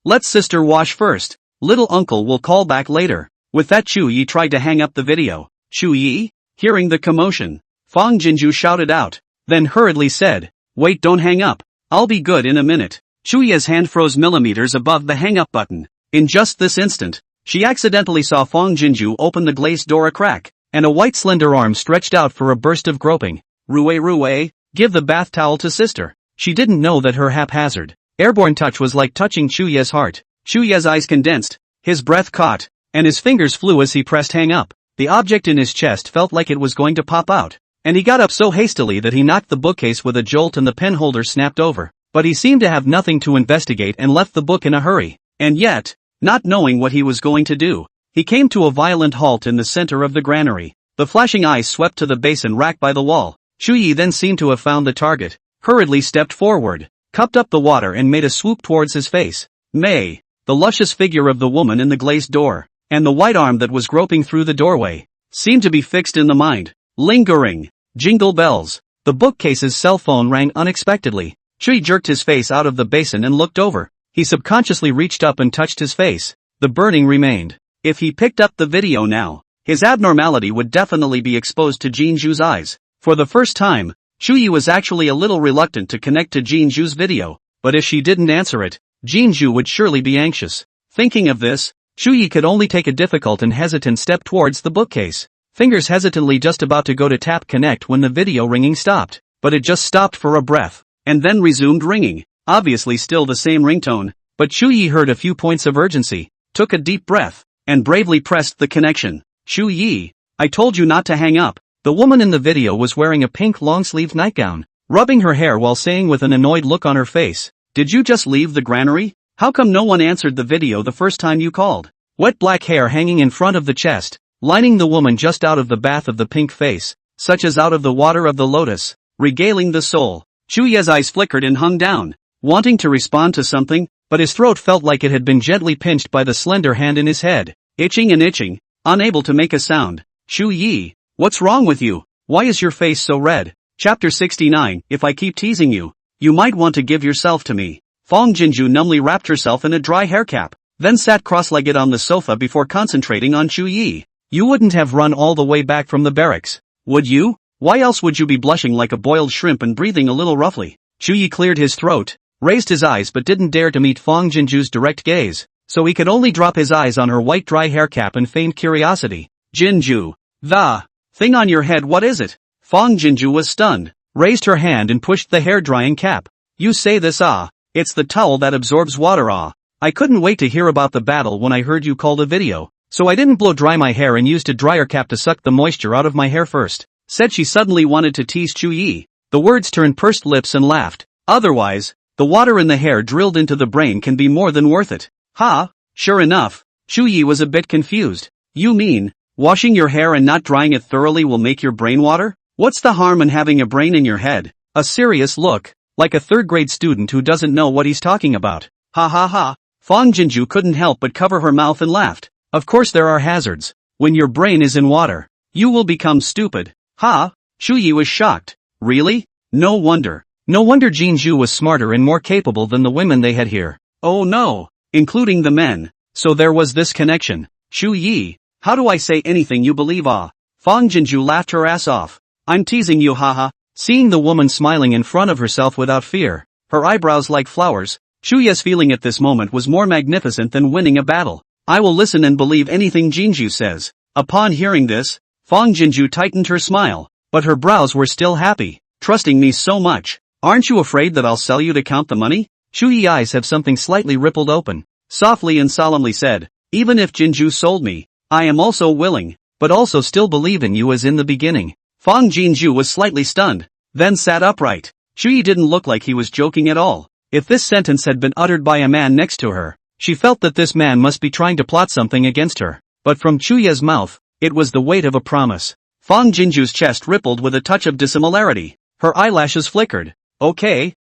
let sister wash first. Little uncle will call back later. With that Chu Yi tried to hang up the video. Chu Yi? Hearing the commotion, Fong Jinju shouted out, then hurriedly said, "Wait, don't hang up. I'll be good in a minute." Chuya's hand froze millimeters above the hang-up button. In just this instant, she accidentally saw Fong Jinju open the glazed door a crack, and a white slender arm stretched out for a burst of groping. Rue, give the bath towel to sister. She didn't know that her haphazard, airborne touch was like touching Chuya's heart. Chuya's eyes condensed, his breath caught, and his fingers flew as he pressed hang up. The object in his chest felt like it was going to pop out, and he got up so hastily that he knocked the bookcase with a jolt and the pen holder snapped over. But he seemed to have nothing to investigate and left the book in a hurry. And yet, not knowing what he was going to do, he came to a violent halt in the center of the granary. The flashing eyes swept to the basin rack by the wall. Chuyi then seemed to have found the target, hurriedly stepped forward, cupped up the water and made a swoop towards his face. May, the luscious figure of the woman in the glazed door, and the white arm that was groping through the doorway, seemed to be fixed in the mind. Lingering. Jingle bells. The bookcase's cell phone rang unexpectedly. Chuyi jerked his face out of the basin and looked over. He subconsciously reached up and touched his face. The burning remained. If he picked up the video now, his abnormality would definitely be exposed to Jinju's eyes. For the first time, Chuyi was actually a little reluctant to connect to Jinju's video, but if she didn't answer it, Jinju would surely be anxious. Thinking of this, Chuyi could only take a difficult and hesitant step towards the bookcase. Fingers hesitantly just about to go to tap connect when the video ringing stopped, but it just stopped for a breath, and then resumed ringing. Obviously still the same ringtone, but Chuyi heard a few points of urgency, took a deep breath, and bravely pressed the connection. Chuyi, I told you not to hang up. The woman in the video was wearing a pink long-sleeved nightgown, rubbing her hair while saying with an annoyed look on her face, "Did you just leave the granary? How come no one answered the video the first time you called?" Wet black hair hanging in front of the chest, lining the woman just out of the bath of the pink face, such as out of the water of the lotus, regaling the soul. Chuya's eyes flickered and hung down, wanting to respond to something, but his throat felt like it had been gently pinched by the slender hand in his head, itching and itching, unable to make a sound. Chuyi, what's wrong with you? Why is your face so red? Chapter 69, If I keep teasing you, you might want to give yourself to me. Fong Jinju numbly wrapped herself in a dry hair cap, then sat cross-legged on the sofa before concentrating on Chuyi. You wouldn't have run all the way back from the barracks, would you? Why else would you be blushing like a boiled shrimp and breathing a little roughly? Chuyi cleared his throat, raised his eyes but didn't dare to meet Fong Jinju's direct gaze, so he could only drop his eyes on her white dry hair cap and feigned curiosity. Jinju, the thing on your head, what is it? Fong Jinju was stunned, raised her hand and pushed the hair-drying cap. You say this? It's the towel that absorbs water. I couldn't wait to hear about the battle when I heard you called a video, so I didn't blow dry my hair and used a dryer cap to suck the moisture out of my hair first. Said she suddenly wanted to tease Chuyi. The words turned pursed lips and laughed. Otherwise, the water in the hair drilled into the brain can be more than worth it. Sure enough, Chuyi was a bit confused. You mean, washing your hair and not drying it thoroughly will make your brain water? What's the harm in having a brain in your head? A serious look, like a third-grade student who doesn't know what he's talking about. Fong Jinju couldn't help but cover her mouth and laughed. Of course there are hazards. When your brain is in water, you will become stupid. Chuyi was shocked. Really? No wonder. No wonder Jinju was smarter and more capable than the women they had here. Oh no, including the men. So there was this connection. Chuyi, how do I say anything you believe? Fong Jinju laughed her ass off. I'm teasing you, Seeing the woman smiling in front of herself without fear, her eyebrows like flowers, Chuya's feeling at this moment was more magnificent than winning a battle. I will listen and believe anything Jinju says. Upon hearing this, Fong Jinju tightened her smile, but her brows were still happy. Trusting me so much, aren't you afraid that I'll sell you to count the money? Chuyi's eyes have something slightly rippled open, softly and solemnly said, even if Jinju sold me, I am also willing, but also still believe in you as in the beginning. Fong Jinju was slightly stunned, then sat upright. Chuyi didn't look like he was joking at all. If this sentence had been uttered by a man next to her, she felt that this man must be trying to plot something against her. But from Chuya's mouth, it was the weight of a promise. Fong Jinju's chest rippled with a touch of dissimilarity. Her eyelashes flickered. Okay,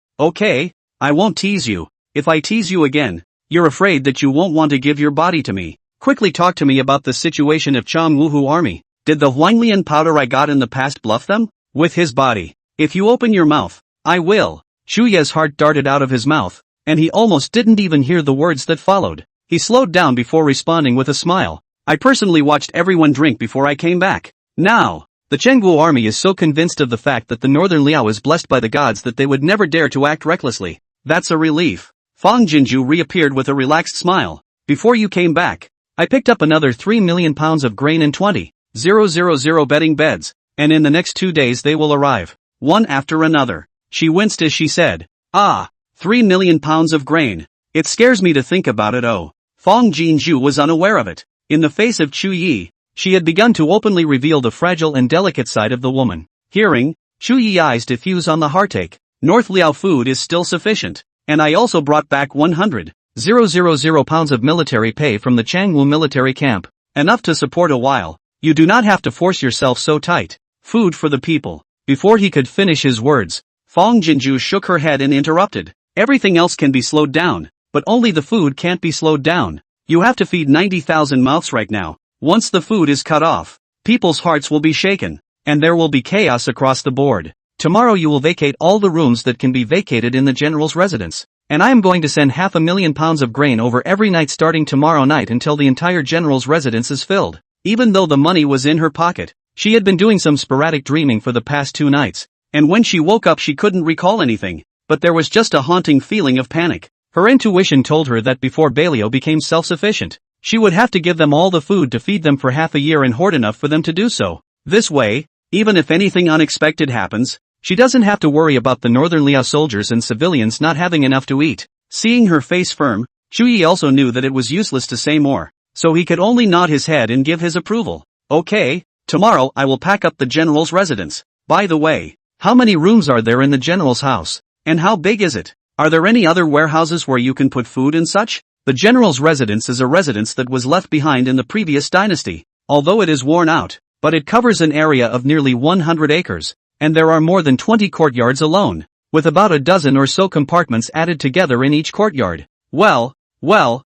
I won't tease you. If I tease you again, you're afraid that you won't want to give your body to me. Quickly talk to me about the situation of Chang Wuhu army. Did the Huanglian powder I got in the past bluff them? With his body. If you open your mouth, I will. Chuya's heart darted out of his mouth, and he almost didn't even hear the words that followed. He slowed down before responding with a smile. I personally watched everyone drink before I came back. Now, the Chengwu army is so convinced of the fact that the northern Liao is blessed by the gods that they would never dare to act recklessly. That's a relief. Fang Jinju reappeared with a relaxed smile. Before you came back, I picked up another 3 million pounds of grain and 20,000 bedding beds, and in the next 2 days they will arrive, one after another. She winced as she said, "Ah, 3 million pounds of grain. It scares me to think about it." Oh. Fang Jinju was unaware of it. In the face of Chu Yi, she had begun to openly reveal the fragile and delicate side of the woman. Hearing Chu Yi's eyes diffuse on the heartache. North Liao food is still sufficient, and I also brought back 100,000 pounds of military pay from the Changwu military camp, enough to support a while. You do not have to force yourself so tight. Food for the people. Before he could finish his words, Fang Jinju shook her head and interrupted. Everything else can be slowed down, but only the food can't be slowed down. You have to feed 90,000 mouths right now. Once the food is cut off, people's hearts will be shaken, and there will be chaos across the board. Tomorrow you will vacate all the rooms that can be vacated in the general's residence, and I am going to send 500,000 pounds of grain over every night starting tomorrow night until the entire general's residence is filled. Even though the money was in her pocket, she had been doing some sporadic dreaming for the past 2 nights, and when she woke up she couldn't recall anything, but there was just a haunting feeling of panic. Her intuition told her that before Balio became self-sufficient, she would have to give them all the food to feed them for half a year and hoard enough for them to do so. This way, even if anything unexpected happens, she doesn't have to worry about the Northern Liao soldiers and civilians not having enough to eat. Seeing her face firm, Chu Yi also knew that it was useless to say more, so he could only nod his head and give his approval. Okay, tomorrow I will pack up the general's residence. By the way, how many rooms are there in the general's house? And how big is it? Are there any other warehouses where you can put food and such? The general's residence is a residence that was left behind in the previous dynasty, although it is worn out, but it covers an area of nearly 100 acres. And there are more than 20 courtyards alone, with about a dozen or so compartments added together in each courtyard. Well, Fang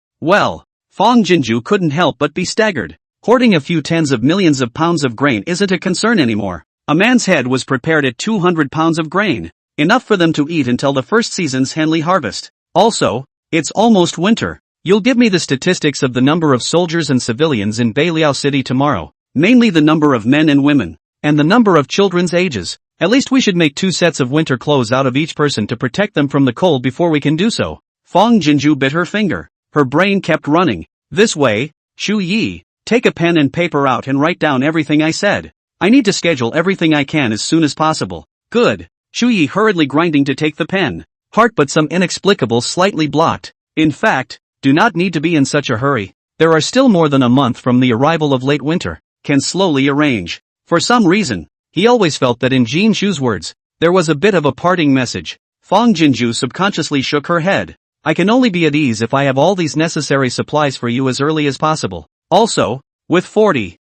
Jinju couldn't help but be staggered. Hoarding a few tens of millions of pounds of grain isn't a concern anymore. A man's head was prepared at 200 pounds of grain, enough for them to eat until the first season's Henley harvest. Also, it's almost winter. You'll give me the statistics of the number of soldiers and civilians in Beiliao City tomorrow, mainly the number of men and women, and the number of children's ages. At least we should make 2 sets of winter clothes out of each person to protect them from the cold before we can do so. Fang Jinju bit her finger. Her brain kept running. This way, Chu Yi, take a pen and paper out and write down everything I said. I need to schedule everything I can as soon as possible. Good. Chu Yi hurriedly grinding to take the pen. Heart but some inexplicable slightly blocked. In fact, do not need to be in such a hurry. There are still more than a month from the arrival of late winter. Can slowly arrange. For some reason, he always felt that in Jin Shu's words, there was a bit of a parting message. Fang Jinju subconsciously shook her head. I can only be at ease if I have all these necessary supplies for you as early as possible. Also, with 40,000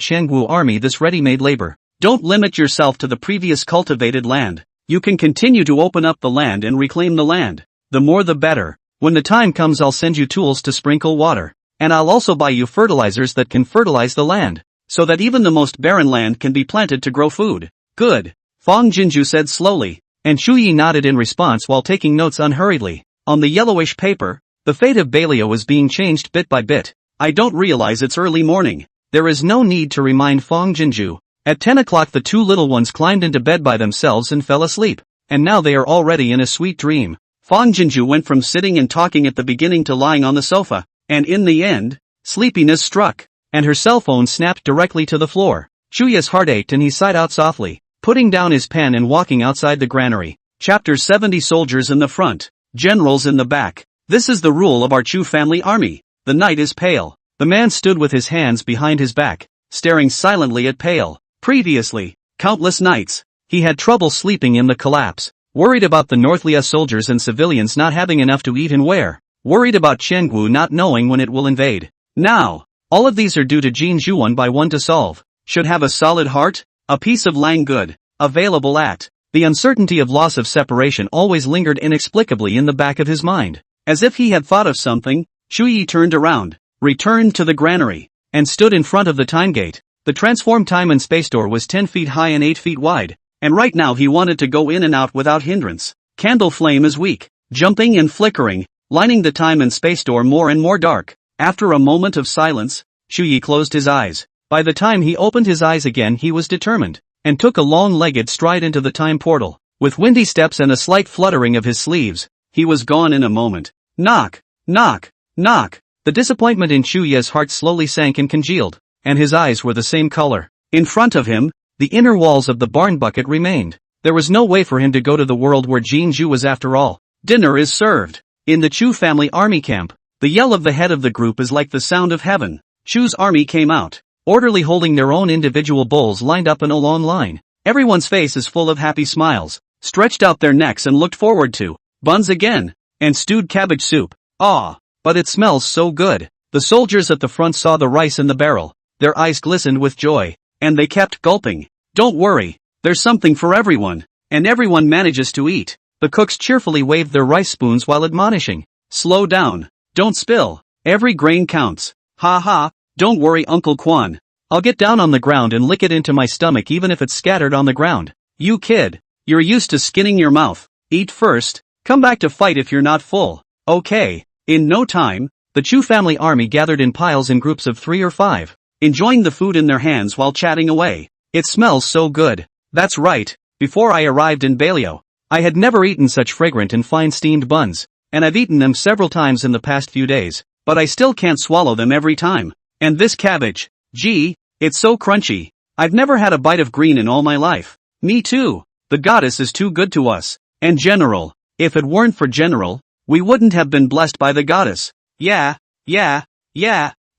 Chengwu army this ready-made labor. Don't limit yourself to the previous cultivated land. You can continue to open up the land and reclaim the land. The more the better. When the time comes I'll send you tools to sprinkle water. And I'll also buy you fertilizers that can fertilize the land, so that even the most barren land can be planted to grow food. Good. Fang Jinju said slowly, and Chu Yi nodded in response while taking notes unhurriedly. On the yellowish paper, the fate of Beilio was being changed bit by bit. I don't realize it's early morning. There is no need to remind Fang Jinju. At 10 o'clock the 2 little ones climbed into bed by themselves and fell asleep, and now they are already in a sweet dream. Fang Jinju went from sitting and talking at the beginning to lying on the sofa, and in the end, sleepiness struck, and her cell phone snapped directly to the floor. Chuya's heart ached and he sighed out softly, putting down his pen and walking outside the granary. Chapter 70 Soldiers in the front, generals in the back. This is the rule of our Chu family army. The night is pale. The man stood with his hands behind his back, staring silently at pale. Previously, countless nights, he had trouble sleeping in the collapse, worried about the North Lia soldiers and civilians not having enough to eat and wear, worried about Chengwu not knowing when it will invade. Now, all of these are due to Jin Zhu one by one to solve. Should have a solid heart, a piece of lang good, available at. The uncertainty of loss of separation always lingered inexplicably in the back of his mind. As if he had thought of something, Chu Yi turned around, returned to the granary, and stood in front of the time gate. The transformed time and space door was 10 feet high and 8 feet wide, and right now he wanted to go in and out without hindrance. Candle flame is weak, jumping and flickering, lining the time and space door more and more dark. After a moment of silence, Chu Yi closed his eyes. By the time he opened his eyes again he was determined, and took a long-legged stride into the time portal. With windy steps and a slight fluttering of his sleeves, he was gone in a moment. Knock, knock, knock. The disappointment in Chuya's heart slowly sank and congealed, and his eyes were the same color. In front of him, the inner walls of the barn bucket remained. There was no way for him to go to the world where Jinju was after all. Dinner is served. In the Chu family army camp, the yell of the head of the group is like the sound of heaven. Chu's army came out, orderly holding their own individual bowls lined up in a long line. Everyone's face is full of happy smiles, stretched out their necks and looked forward to buns again, and stewed cabbage soup. Ah, but it smells so good. The soldiers at the front saw the rice in the barrel. Their eyes glistened with joy, and they kept gulping. Don't worry, there's something for everyone, and everyone manages to eat. The cooks cheerfully waved their rice spoons while admonishing. Slow down, don't spill, every grain counts. Ha ha, don't worry Uncle Kwan. I'll get down on the ground and lick it into my stomach even if it's scattered on the ground. You kid, you're used to skinning your mouth. Eat first, come back to fight if you're not full. Okay. In no time, the Chu family army gathered in piles in groups of 3 or 5, enjoying the food in their hands while chatting away. It smells so good. That's right, before I arrived in Bailio, I had never eaten such fragrant and fine steamed buns, and I've eaten them several times in the past few days, but I still can't swallow them every time. And this cabbage, gee, it's so crunchy. I've never had a bite of green in all my life. Me too. The goddess is too good to us. And General, if it weren't for General, we wouldn't have been blessed by the goddess. Yeah.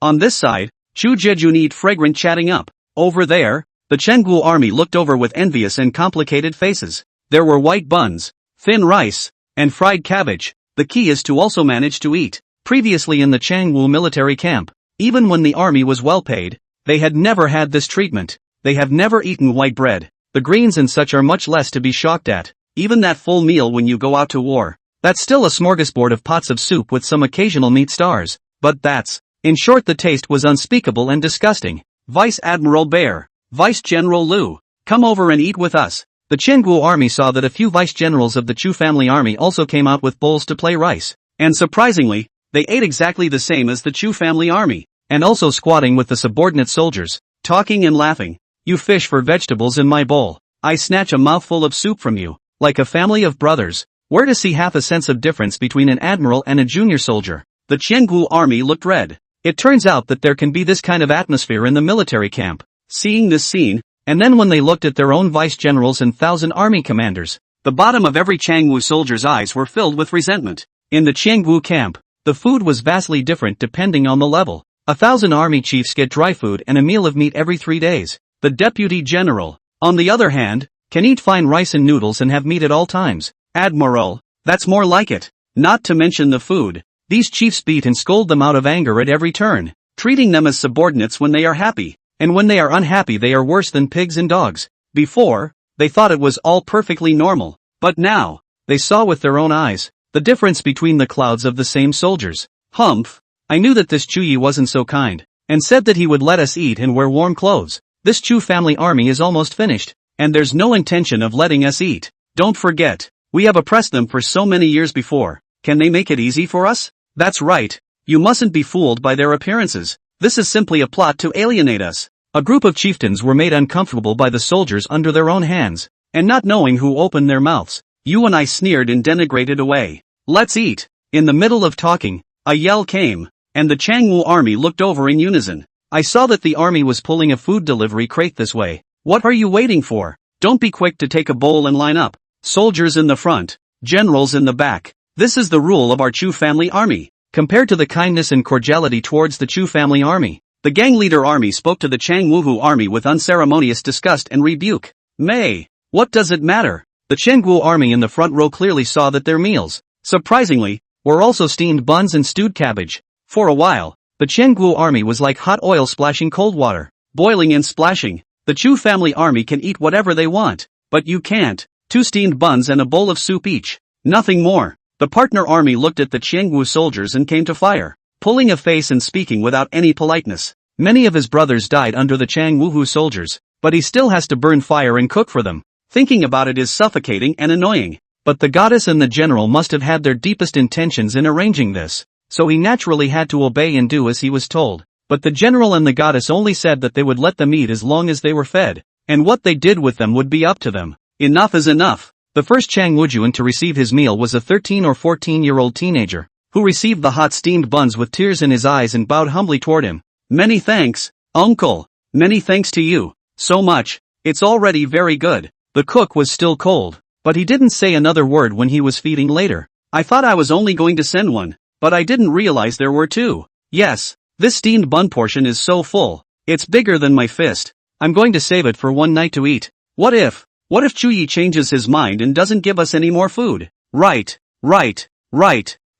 On this side, Chu Jeju need fragrant chatting up. Over there, the Chenggu army looked over with envious and complicated faces. There were white buns, thin rice, and fried cabbage. The key is to also manage to eat. Previously in the Changwu military camp, even when the army was well paid, they had never had this treatment. They have never eaten white bread. The greens and such are much less to be shocked at. Even that full meal when you go out to war. That's still a smorgasbord of pots of soup with some occasional meat stars. But that's, in short, the taste was unspeakable and disgusting. Vice Admiral Bear, Vice General Liu, come over and eat with us. The Chenggu army saw that a few vice generals of the Chu family army also came out with bowls to play rice. And surprisingly, they ate exactly the same as the Chu family army. And also squatting with the subordinate soldiers, talking and laughing. You fish for vegetables in my bowl. I snatch a mouthful of soup from you, like a family of brothers. Where to see half a sense of difference between an admiral and a junior soldier? The Chenggu army looked red. It turns out that there can be this kind of atmosphere in the military camp. Seeing this scene, and then when they looked at their own vice generals and 1,000 army commanders, the bottom of every Chengwu soldier's eyes were filled with resentment. In the Chengwu camp, the food was vastly different depending on the level. 1,000 army chiefs get dry food and a meal of meat every 3 days. The deputy general, on the other hand, can eat fine rice and noodles and have meat at all times. Admiral, that's more like it. Not to mention the food. These chiefs beat and scold them out of anger at every turn, treating them as subordinates when they are happy, and when they are unhappy they are worse than pigs and dogs. Before, they thought it was all perfectly normal, but now, they saw with their own eyes, the difference between the clouds of the same soldiers. Humph, I knew that this Chuyi wasn't so kind, and said that he would let us eat and wear warm clothes. This Chu family army is almost finished, and there's no intention of letting us eat. Don't forget, we have oppressed them for so many years before. Can they make it easy for us? That's right, you mustn't be fooled by their appearances. This is simply a plot to alienate us. A group of chieftains were made uncomfortable by the soldiers under their own hands, and not knowing who opened their mouths, you and I sneered and denigrated away. Let's eat. In the middle of talking, a yell came, and the Changwu army looked over in unison. I saw that the army was pulling a food delivery crate this way. What are you waiting for? Don't be quick to take a bowl and line up. Soldiers in the front, generals in the back. This is the rule of our Chu family army. Compared to the kindness and cordiality towards the Chu family army, the gang leader army spoke to the Changwu army with unceremonious disgust and rebuke. May, what does it matter? The Chengwu army in the front row clearly saw that their meals, surprisingly, were also steamed buns and stewed cabbage. For a while, the Chengwu army was like hot oil splashing cold water, boiling and splashing. The Chu family army can eat whatever they want, but you can't. 2 steamed buns and a bowl of soup each. Nothing more. The partner army looked at the Chengwu soldiers and came to fire, pulling a face and speaking without any politeness. Many of his brothers died under the Changwu soldiers, but he still has to burn fire and cook for them. Thinking about it is suffocating and annoying. But the goddess and the general must have had their deepest intentions in arranging this, so he naturally had to obey and do as he was told. But the general and the goddess only said that they would let them eat as long as they were fed, and what they did with them would be up to them. Enough is enough. The first Chang Wujuan to receive his meal was a 13 or 14-year-old teenager, who received the hot steamed buns with tears in his eyes and bowed humbly toward him. "Many thanks, uncle. Many thanks to you, so much, it's already very good." The cook was still cold, but he didn't say another word when he was feeding later. "I thought I was only going to send one, but I didn't realize there were two. Yes, this steamed bun portion is so full, it's bigger than my fist. I'm going to save it for one night to eat. What if Chuyi changes his mind and doesn't give us any more food? Right.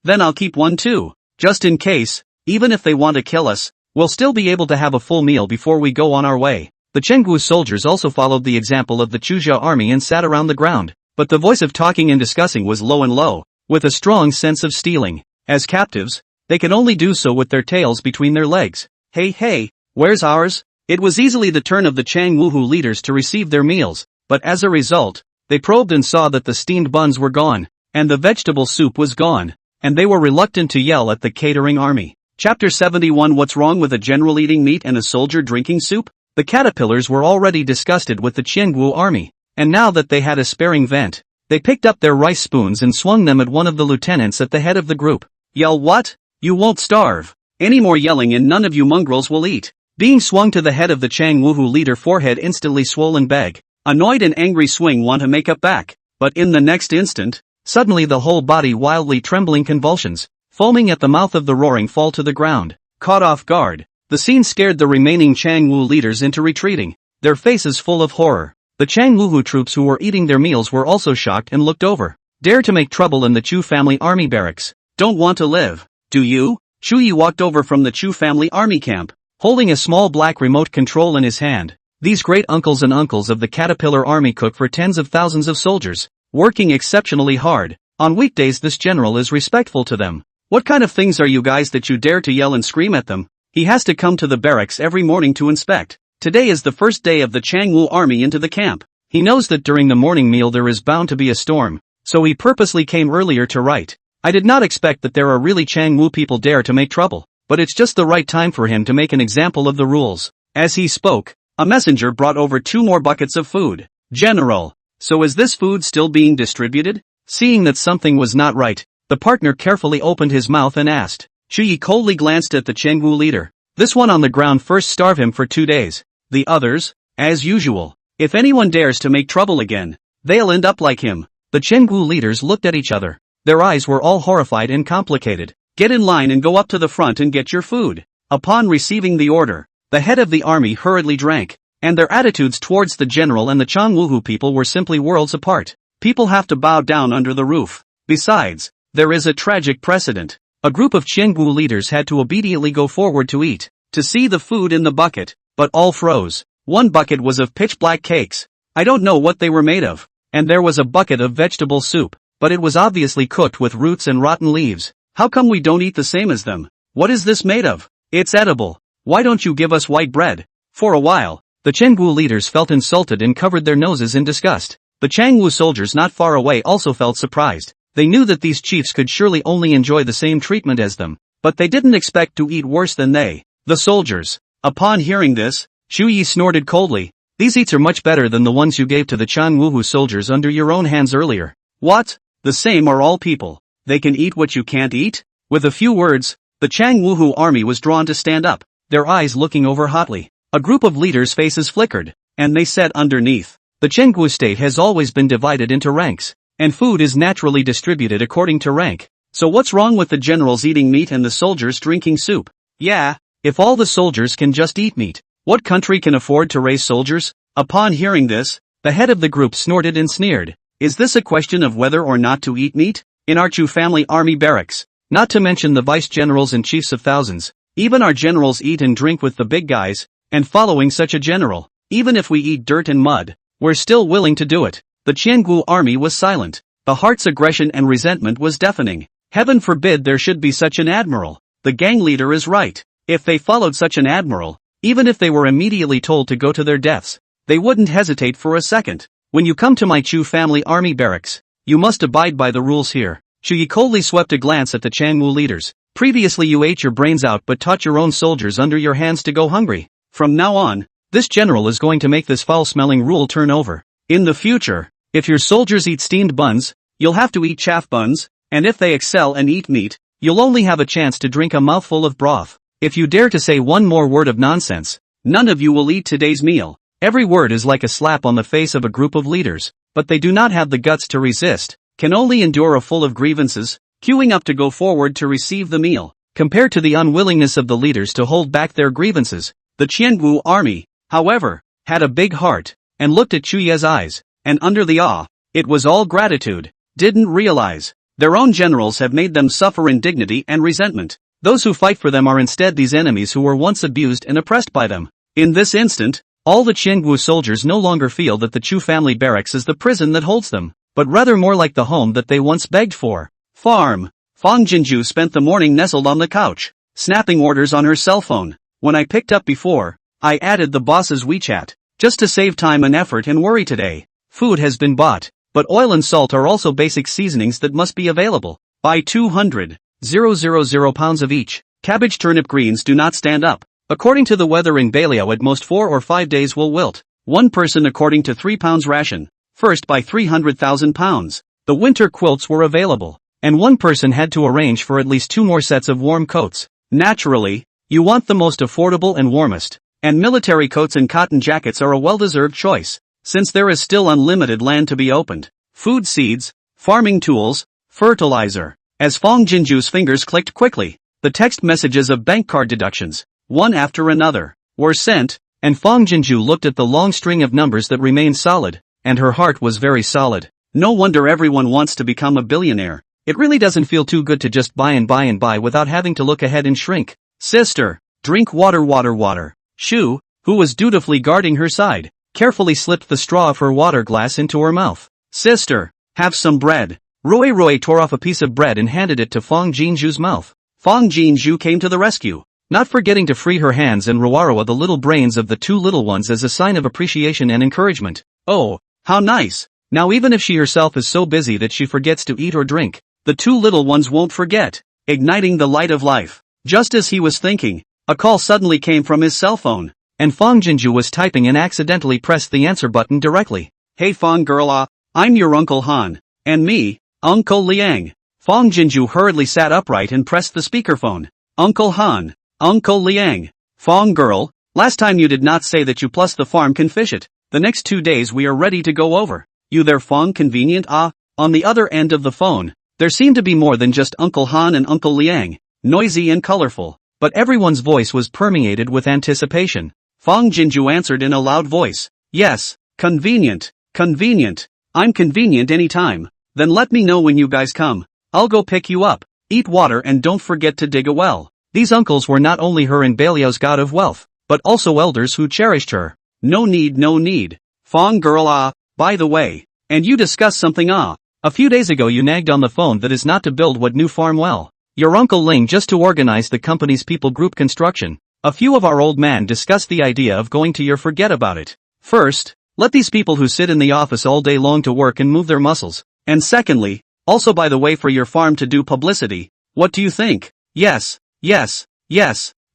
Then I'll keep one too, just in case. Even if they want to kill us, we'll still be able to have a full meal before we go on our way." The Chenggu soldiers also followed the example of the Chuzhou army and sat around the ground, but the voice of talking and discussing was low and low, with a strong sense of stealing. As captives, they could only do so with their tails between their legs. Hey, where's ours? It was easily the turn of the Chang Wuhu leaders to receive their meals, but as a result, they probed and saw that the steamed buns were gone, and the vegetable soup was gone, and they were reluctant to yell at the catering army. Chapter 71. What's wrong with a general eating meat and a soldier drinking soup? The caterpillars were already disgusted with the Chengwu army, and now that they had a sparing vent, they picked up their rice spoons and swung them at one of the lieutenants at the head of the group. "Yell what? You won't starve. Any more yelling and none of you mongrels will eat." Being swung to the head of the Chang Wuhu leader, forehead instantly swollen, beg, annoyed and angry swing want to make up back, but in the next instant, suddenly the whole body wildly trembling, convulsions, foaming at the mouth of the roaring, fall to the ground. Caught off guard, the scene scared the remaining Chang Wu leaders into retreating, their faces full of horror. The Chang Wuhu troops who were eating their meals were also shocked and looked over. "Dare to make trouble in the Chu family army barracks. Don't want to live, do you?" Chuyi walked over from the Chu family army camp, holding a small black remote control in his hand. These great uncles and uncles of the caterpillar army cook for tens of thousands of soldiers, working exceptionally hard. On weekdays this general is respectful to them. "What kind of things are you guys that you dare to yell and scream at them?" He has to come to the barracks every morning to inspect. Today is the first day of the Changwu army into the camp. He knows that during the morning meal there is bound to be a storm, so he purposely came earlier to write. "I did not expect that there are really Changwu people dare to make trouble, but it's just the right time for him to make an example of the rules." As he spoke, a messenger brought over 2 more buckets of food. "General, so is this food still being distributed?" Seeing that something was not right, the partner carefully opened his mouth and asked. Chuyi coldly glanced at the Chengwu leader. "This one on the ground first starve him for 2 days. The others, as usual. If anyone dares to make trouble again, they'll end up like him." The Chengwu leaders looked at each other. Their eyes were all horrified and complicated. "Get in line and go up to the front and get your food." Upon receiving the order, the head of the army hurriedly drank, and their attitudes towards the general and the Changwuhu people were simply worlds apart. People have to bow down under the roof. Besides, there is a tragic precedent. A group of Chengwu leaders had to obediently go forward to eat, to see the food in the bucket, but all froze. One bucket was of pitch-black cakes. I don't know what they were made of. And there was a bucket of vegetable soup, but it was obviously cooked with roots and rotten leaves. How come we don't eat the same as them? What is this made of? It's edible. Why don't you give us white bread? For a while, the Chengwu leaders felt insulted and covered their noses in disgust. The Changwu soldiers not far away also felt surprised. They knew that these chiefs could surely only enjoy the same treatment as them, but they didn't expect to eat worse than they. The soldiers. Upon hearing this, Chuyi snorted coldly. "These eats are much better than the ones you gave to the Changwuhu soldiers under your own hands earlier." "What? The same are all people. They can eat what you can't eat?" With a few words, the Changwuhu army was drawn to stand up, their eyes looking over hotly. A group of leaders' faces flickered, and they said underneath, "The Chengwu state has always been divided into ranks, and food is naturally distributed according to rank. So what's wrong with the generals eating meat and the soldiers drinking soup? Yeah, if all the soldiers can just eat meat, what country can afford to raise soldiers?" Upon hearing this, the head of the group snorted and sneered. "Is this a question of whether or not to eat meat? In our Chu family army barracks, not to mention the vice-generals and chiefs of thousands, even our generals eat and drink with the big guys, and following such a general, even if we eat dirt and mud, we're still willing to do it." The Chengwu army was silent. The heart's aggression and resentment was deafening. Heaven forbid there should be such an admiral. The gang leader is right. If they followed such an admiral, even if they were immediately told to go to their deaths, they wouldn't hesitate for a second. "When you come to my Chu family army barracks, you must abide by the rules here." Chuyi coldly swept a glance at the Changwu leaders. "Previously you ate your brains out but taught your own soldiers under your hands to go hungry. From now on, this general is going to make this foul-smelling rule turn over. In the future, If your soldiers eat steamed buns, you'll have to eat chaff buns, and if they excel and eat meat, you'll only have a chance to drink a mouthful of broth. If you dare to say one more word of nonsense, none of you will eat today's meal. Every word is like a slap on the face of a group of leaders, but they do not have the guts to resist, can only endure a full of grievances, queuing up to go forward to receive the meal. Compared to the unwillingness of the leaders to hold back their grievances, the Qiangu army, however, had a big heart, and looked at Chuye's eyes, and under the awe, it was all gratitude. Didn't realize, their own generals have made them suffer indignity and resentment. Those who fight for them are instead these enemies who were once abused and oppressed by them. In this instant, all the Qiangu soldiers no longer feel that the Chu family barracks is the prison that holds them, but rather more like the home that they once begged for. Farm. Fang Jinju spent the morning nestled on the couch, snapping orders on her cell phone. When I picked up before, I added the boss's WeChat, just to save time and effort and worry today. Food has been bought, but oil and salt are also basic seasonings that must be available. Buy 200,000 pounds of each. Cabbage turnip greens do not stand up. According to the weather in Baleo, at most 4 or 5 days will wilt. One person according to 3 pounds ration. First buy 300,000 pounds. The winter quilts were available, and one person had to arrange for at least 2 more sets of warm coats. Naturally, you want the most affordable and warmest, and military coats and cotton jackets are a well-deserved choice, since there is still unlimited land to be opened. Food seeds, farming tools, fertilizer. As Fang Jinju's fingers clicked quickly, the text messages of bank card deductions, one after another, were sent, and Fang Jinju looked at the long string of numbers that remained solid, and her heart was very solid. No wonder everyone wants to become a billionaire. It really doesn't feel too good to just buy and buy and buy without having to look ahead and shrink. Sister, drink water. Shu, who was dutifully guarding her side, carefully slipped the straw of her water glass into her mouth. Sister, have some bread. Rui tore off a piece of bread and handed it to Fang Jinju's mouth. Fang Jinju came to the rescue, not forgetting to free her hands and Ruarua the little brains of the 2 little ones as a sign of appreciation and encouragement. Oh, how nice! Now even if she herself is so busy that she forgets to eat or drink, the 2 little ones won't forget. Igniting the light of life. Just as he was thinking, a call suddenly came from his cell phone, and Fang Jinju was typing and accidentally pressed the answer button directly. Hey Fang girl, I'm your Uncle Han. And me, Uncle Liang. Fang Jinju hurriedly sat upright and pressed the speakerphone. Uncle Han, Uncle Liang. Fang girl, last time you did not say that you plus the farm can fish it. The next 2 days we are ready to go over. You there Fang convenient On the other end of the phone, there seemed to be more than just Uncle Han and Uncle Liang, noisy and colorful, but everyone's voice was permeated with anticipation. Fang Jinju answered in a loud voice. Yes, convenient. I'm convenient anytime. Then let me know when you guys come. I'll go pick you up. Eat water and don't forget to dig a well. These uncles were not only her and Baleo's god of wealth, but also elders who cherished her. No need. Fang girl by the way. And you discussed something A few days ago you nagged on the phone that is not to build what new farm well. Your Uncle Ling just to organize the company's people group construction. A few of our old man discussed the idea of going to your forget about it. First, let these people who sit in the office all day long to work and move their muscles. And secondly, also by the way for your farm to do publicity. What do you think? Yes.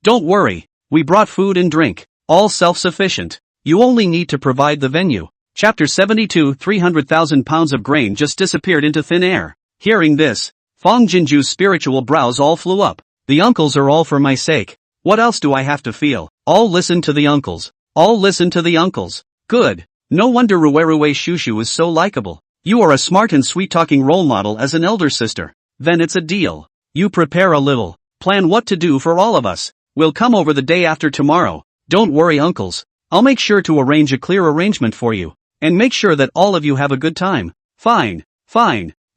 Don't worry. We brought food and drink. All self-sufficient. You only need to provide the venue. Chapter 72 300,000 pounds of grain just disappeared into thin air. Hearing this, Fang Jinju's spiritual brows all flew up. The uncles are all for my sake. What else do I have to feel? All listen to the uncles. Good. No wonder Ruerue Shushu is so likable. You are a smart and sweet-talking role model as an elder sister. Then it's a deal. You prepare a little. Plan what to do for all of us. We'll come over the day after tomorrow. Don't worry uncles. I'll make sure to arrange a clear arrangement for you. And make sure that all of you have a good time. Fine.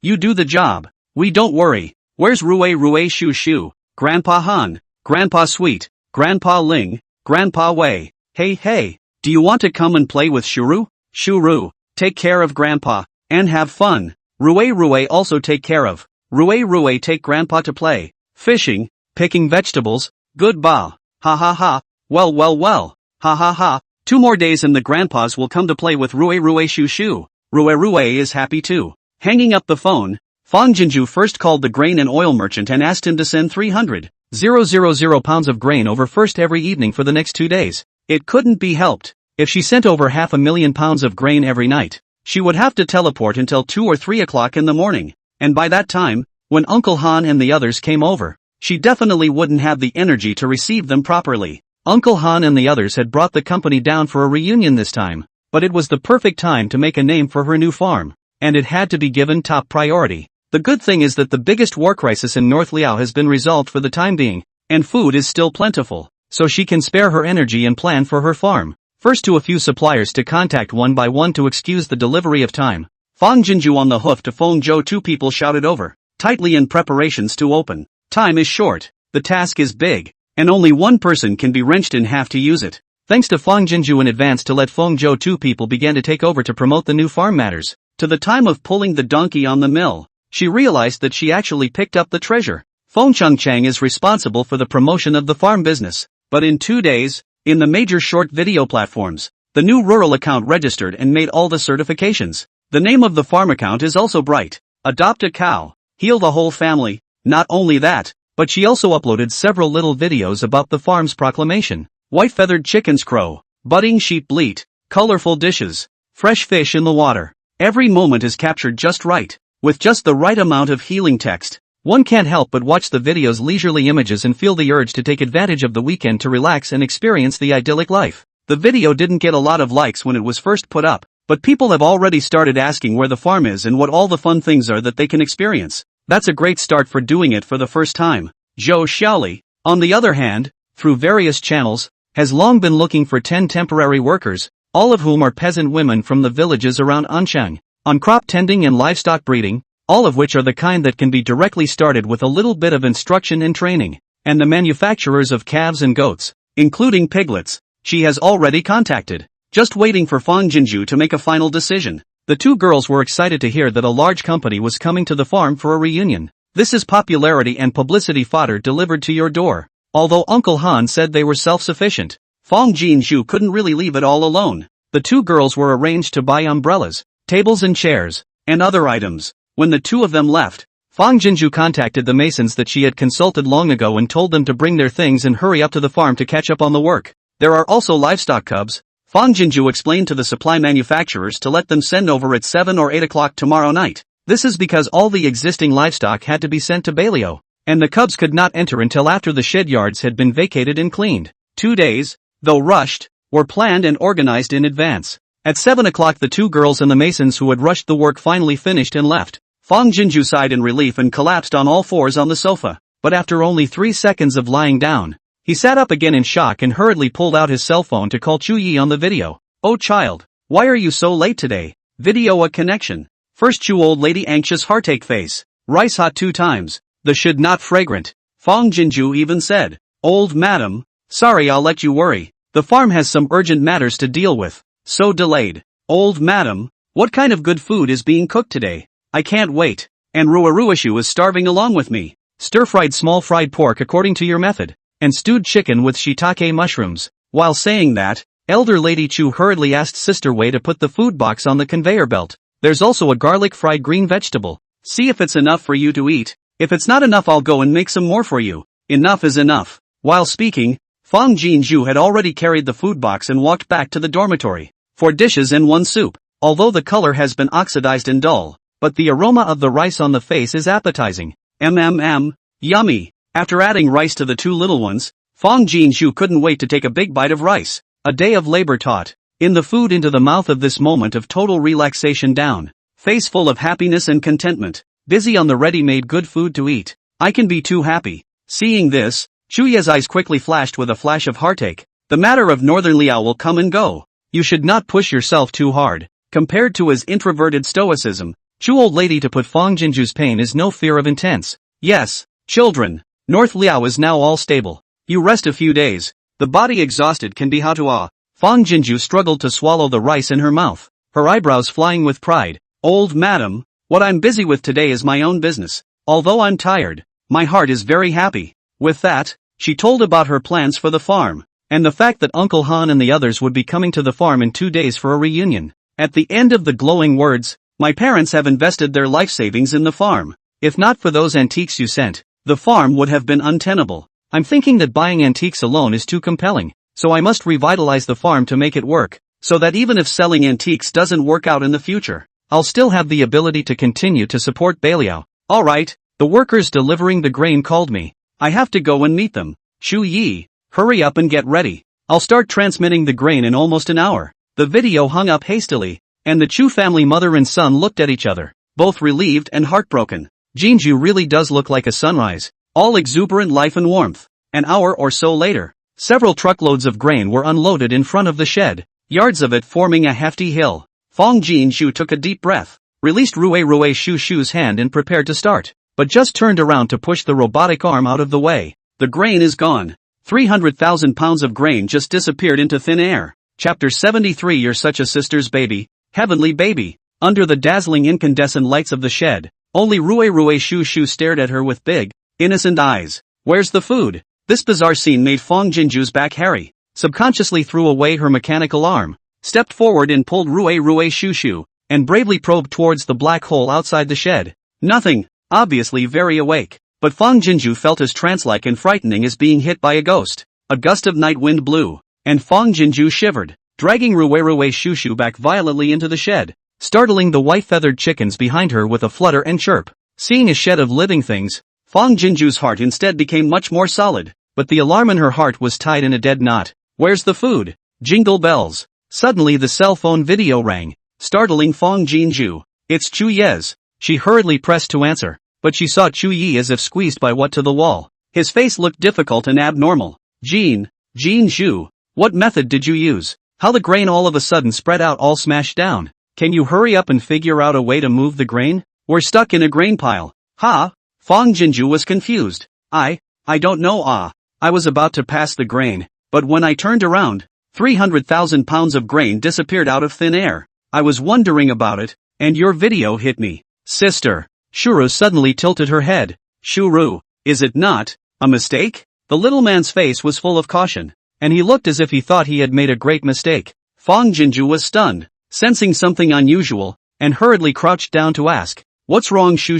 You do the job. We don't worry. Where's Rue Shu? Grandpa Han, Grandpa Sweet, Grandpa Ling, Grandpa Wei. Hey, do you want to come and play with Shuru? Shuru, take care of Grandpa, and have fun. Rue also take care of. Rue take Grandpa to play. Fishing, picking vegetables, good ba. Ha. Well. Ha. 2 more days and the grandpas will come to play with Rue Shushu. Rue is happy too. Hanging up the phone, Fang Jinju first called the grain and oil merchant and asked him to send 300,000 pounds of grain over first every evening for the next 2 days. It couldn't be helped. If she sent over 500,000 pounds of grain every night, she would have to teleport until 2 or 3 o'clock in the morning, and by that time, when Uncle Han and the others came over, she definitely wouldn't have the energy to receive them properly. Uncle Han and the others had brought the company down for a reunion this time, but it was the perfect time to make a name for her new farm, and it had to be given top priority. The good thing is that the biggest war crisis in North Liao has been resolved for the time being, and food is still plentiful, so she can spare her energy and plan for her farm. First to a few suppliers to contact one by one to excuse the delivery of time. Fang Jinju on the hoof to Fengzhou, 2 people shouted over, tightly in preparations to open. Time is short, the task is big, and only one person can be wrenched in half to use it. Thanks to Fang Jinju in advance to let Fengzhou, 2 people began to take over to promote the new farm matters. To the time of pulling the donkey on the mill, she realized that she actually picked up the treasure. Feng Changchang is responsible for the promotion of the farm business, but in 2 days, in the major short video platforms, the new rural account registered and made all the certifications. The name of the farm account is also bright. Adopt a cow, heal the whole family. Not only that, but she also uploaded several little videos about the farm's proclamation. White-feathered chickens crow, budding sheep bleat, colorful dishes, fresh fish in the water. Every moment is captured just right, with just the right amount of healing text. One can't help but watch the video's leisurely images and feel the urge to take advantage of the weekend to relax and experience the idyllic life. The video didn't get a lot of likes when it was first put up, but people have already started asking where the farm is and what all the fun things are that they can experience. That's a great start for doing it for the first time. Zhou Xiaoli, on the other hand, through various channels, has long been looking for 10 temporary workers, all of whom are peasant women from the villages around Anshang, on crop tending and livestock breeding, all of which are the kind that can be directly started with a little bit of instruction and training, and the manufacturers of calves and goats, including piglets, she has already contacted, just waiting for Fang Jinju to make a final decision. The 2 girls were excited to hear that a large company was coming to the farm for a reunion. This is popularity and publicity fodder delivered to your door. Although Uncle Han said they were self-sufficient, Fang Jinju couldn't really leave it all alone. The 2 girls were arranged to buy umbrellas, tables and chairs, and other items. When the 2 of them left, Fang Jinju contacted the masons that she had consulted long ago and told them to bring their things and hurry up to the farm to catch up on the work. There are also livestock cubs. Fang Jinju explained to the supply manufacturers to let them send over at 7 or 8 o'clock tomorrow night. This is because all the existing livestock had to be sent to Bailio, and the cubs could not enter until after the shed yards had been vacated and cleaned. 2 days, though rushed, were planned and organized in advance. At 7 o'clock the 2 girls and the masons who had rushed the work finally finished and left. Fang Jinju sighed in relief and collapsed on all fours on the sofa, but after only 3 seconds of lying down, he sat up again in shock and hurriedly pulled out his cell phone to call Chu Yi on the video. Oh child, why are you so late today? Video a connection. First Chu old lady anxious heartache face. Rice hot 2 times. The should not fragrant. Fang Jinju even said, old madam, sorry I'll let you worry. The farm has some urgent matters to deal with. So delayed. Old madam, what kind of good food is being cooked today? I can't wait. And Ruaruishu is starving along with me. Stir-fried small fried pork according to your method, and stewed chicken with shiitake mushrooms. While saying that, elder lady Chu hurriedly asked Sister Wei to put the food box on the conveyor belt. There's also a garlic fried green vegetable. See if it's enough for you to eat. If it's not enough I'll go and make some more for you. Enough is enough. While speaking, Fang Jinju had already carried the food box and walked back to the dormitory. 4 dishes and 1 soup. Although the color has been oxidized and dull, but the aroma of the rice on the face is appetizing. Yummy. After adding rice to the 2 little ones, Fang Jinju couldn't wait to take a big bite of rice. A day of labor taught in the food into the mouth of this moment of total relaxation down. Face full of happiness and contentment. Busy on the ready-made good food to eat. I can be too happy. Seeing this, Chuya's eyes quickly flashed with a flash of heartache. The matter of Northern Liao will come and go. You should not push yourself too hard. Compared to his introverted stoicism, Chu old lady to put Fang Jinju's pain is no fear of intense. Yes, children. North Liao is now all stable. You rest a few days. The body exhausted can be how to ah. Fang Jinju struggled to swallow the rice in her mouth, her eyebrows flying with pride. Old madam, what I'm busy with today is my own business. Although I'm tired, my heart is very happy. With that, she told about her plans for the farm, and the fact that Uncle Han and the others would be coming to the farm in 2 days for a reunion. At the end of the glowing words, my parents have invested their life savings in the farm. If not for those antiques you sent, the farm would have been untenable. I'm thinking that buying antiques alone is too compelling, so I must revitalize the farm to make it work. so that even if selling antiques doesn't work out in the future, I'll still have the ability to continue to support Baliao. Alright, the workers delivering the grain called me. I have to go and meet them. Shu Yi, hurry up and get ready. I'll start transmitting the grain in almost an hour. The video hung up hastily, and the Chu family mother and son looked at each other, both relieved and heartbroken. Jinju really does look like a sunrise, all exuberant life and warmth. An hour or so later, several truckloads of grain were unloaded in front of the shed, yards of it forming a hefty hill. Fong Jinju took a deep breath, released Rui Shu Shu's hand and prepared to start, but just turned around to push the robotic arm out of the way. The grain is gone. 300,000 pounds of grain just disappeared into thin air. Chapter 73. You're such a sister's baby, heavenly baby. Under the dazzling incandescent lights of the shed, only Rui Shu Shu stared at her with big, innocent eyes. Where's the food? This bizarre scene made Fong Jinju's back hairy. Subconsciously threw away her mechanical arm, stepped forward and pulled Rui Shu Shu, and bravely probed towards the black hole outside the shed. Nothing, obviously very awake. But Fong Jinju felt as trance-like and frightening as being hit by a ghost. A gust of night wind blew, and Fong Jinju shivered, dragging Rui Shu Shu back violently into the shed, startling the white-feathered chickens behind her with a flutter and chirp. Seeing a shed of living things, Fong Jinju's heart instead became much more solid, but the alarm in her heart was tied in a dead knot. Where's the food? Jingle bells. Suddenly the cell phone video rang, startling Fong Jinju. It's Chu Yez. She hurriedly pressed to answer, but she saw Chu Yi as if squeezed by what to the wall. His face looked difficult and abnormal. Jean Zhu, what method did you use? How the grain all of a sudden spread out all smashed down? Can you hurry up and figure out a way to move the grain? We're stuck in a grain pile. Ha? Fong Jinju was confused. I don't know. I was about to pass the grain, but when I turned around, 300,000 pounds of grain disappeared out of thin air. I was wondering about it, and your video hit me. Sister. Shuru suddenly tilted her head. Shuru, is it not a mistake? The little man's face was full of caution, and he looked as if he thought he had made a great mistake. Fong Jinju was stunned, sensing something unusual, and hurriedly crouched down to ask, what's wrong Shu?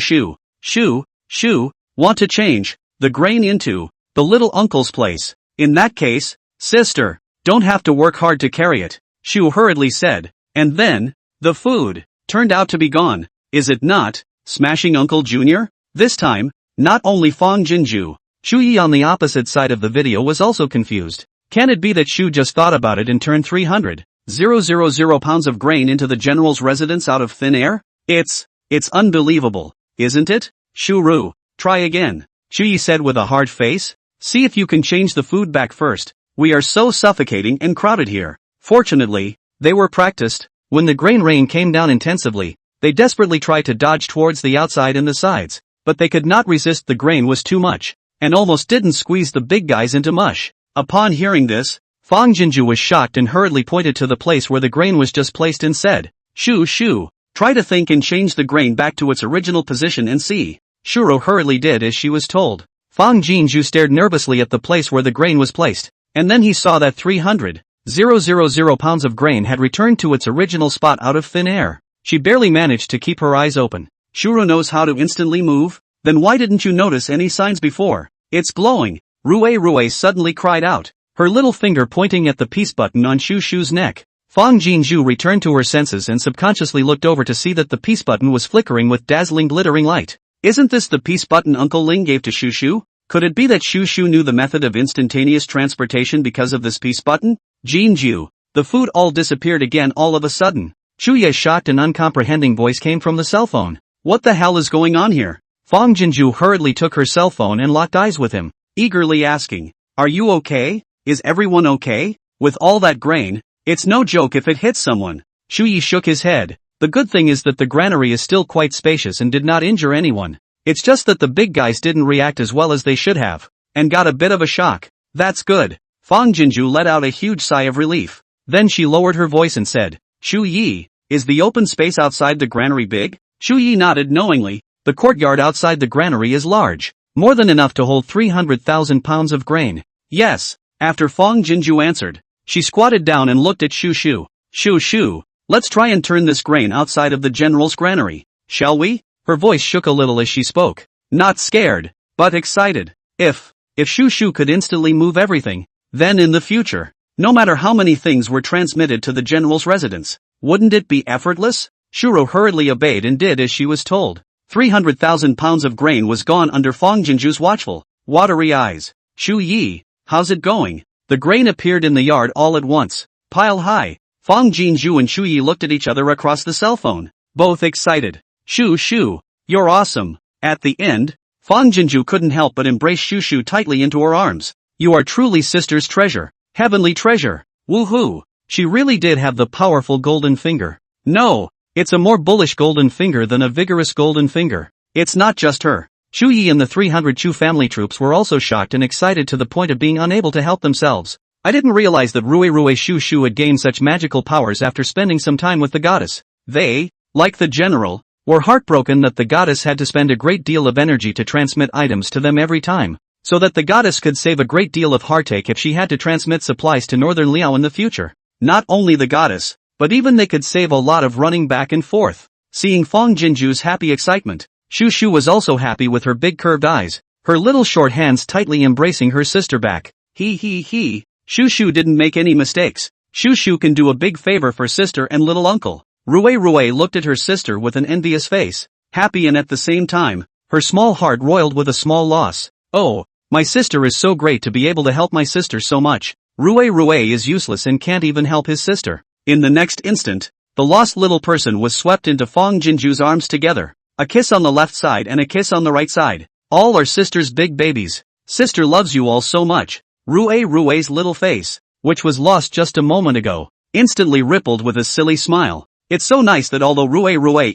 Shu, want to change the grain into the little uncle's place. In that case, sister, don't have to work hard to carry it, Shu hurriedly said, and then, the food turned out to be gone. Is it not? Smashing Uncle Jr.? This time, not only Fong Jinju, Shu Yi on the opposite side of the video was also confused. Can it be that Shu just thought about it and turned 300,000 pounds of grain into the general's residence out of thin air? It's unbelievable, isn't it? Shuru, try again, Shu Yi said with a hard face. See if you can change the food back first. We are so suffocating and crowded here. Fortunately, they were practiced. When the grain rain came down intensively, they desperately tried to dodge towards the outside and the sides, but they could not resist. The grain was too much, and almost didn't squeeze the big guys into mush. Upon hearing this, Fong Jinju was shocked and hurriedly pointed to the place where the grain was just placed and said, Shu, try to think and change the grain back to its original position and see. Shuro hurriedly did as she was told. Fong Jinju stared nervously at the place where the grain was placed, and then he saw that 300,000 pounds of grain had returned to its original spot out of thin air. She barely managed to keep her eyes open. Shuro knows how to instantly move? Then why didn't you notice any signs before? It's glowing. Rui suddenly cried out, her little finger pointing at the peace button on Shu Shu's neck. Fong Jinju returned to her senses and subconsciously looked over to see that the peace button was flickering with dazzling glittering light. Isn't this the peace button Uncle Ling gave to Shu Shu? Could it be that Shu Shu knew the method of instantaneous transportation because of this peace button? Jinju, the food all disappeared again all of a sudden. Chuya's shocked and uncomprehending voice came from the cell phone. What the hell is going on here? Fong Jinju hurriedly took her cell phone and locked eyes with him, eagerly asking, are you okay? Is everyone okay? With all that grain, it's no joke if it hits someone. Shuyi shook his head. The good thing is that the granary is still quite spacious and did not injure anyone. It's just that the big guys didn't react as well as they should have, and got a bit of a shock. That's good. Fong Jinju let out a huge sigh of relief. Then she lowered her voice and said, Shu Yi, is the open space outside the granary big? Shu Yi nodded knowingly. The courtyard outside the granary is large, more than enough to hold 300,000 pounds of grain. Yes, after Fong Jinju answered, she squatted down and looked at Shu Shu. Shu, let's try and turn this grain outside of the general's granary, shall we? Her voice shook a little as she spoke, not scared, but excited. If Shu Shu could instantly move everything, then in the future, No matter how many things were transmitted to the general's residence, wouldn't it be effortless? Shuro hurriedly obeyed and did as she was told. 300,000 pounds of grain was gone under Fang Jinju's watchful, watery eyes. Shu Yi, how's it going? The grain appeared in the yard all at once, pile high. Fang Jinju and Shu Yi looked at each other across the cell phone, both excited. Shu, you're awesome. At the end, Fang Jinju couldn't help but embrace Shu tightly into her arms. You are truly sister's treasure, heavenly treasure. Woohoo! She really did have the powerful golden finger. No, it's a more bullish golden finger than a vigorous golden finger. It's not just her. Shu Yi and the 300 Chu family troops were also shocked and excited to the point of being unable to help themselves. I didn't realize that Rue Shu had gained such magical powers after spending some time with the goddess. They, like the general, were heartbroken that the goddess had to spend a great deal of energy to transmit items to them every time, so that the goddess could save a great deal of heartache if she had to transmit supplies to Northern Liao in the future. Not only the goddess, but even they could save a lot of running back and forth. Seeing Fang Jinju's happy excitement, Shu was also happy with her big curved eyes, her little short hands tightly embracing her sister back. He. Shu didn't make any mistakes. Shu can do a big favor for sister and little uncle. Rue looked at her sister with an envious face, happy and at the same time, her small heart roiled with a small loss. Oh, my sister is so great to be able to help my sister so much. Rue is useless and can't even help his sister. In the next instant, the lost little person was swept into Fang Jinju's arms together. A kiss on the left side and a kiss on the right side. All are sister's big babies. Sister loves you all so much. Rue's little face, which was lost just a moment ago, instantly rippled with a silly smile. It's so nice that although Rue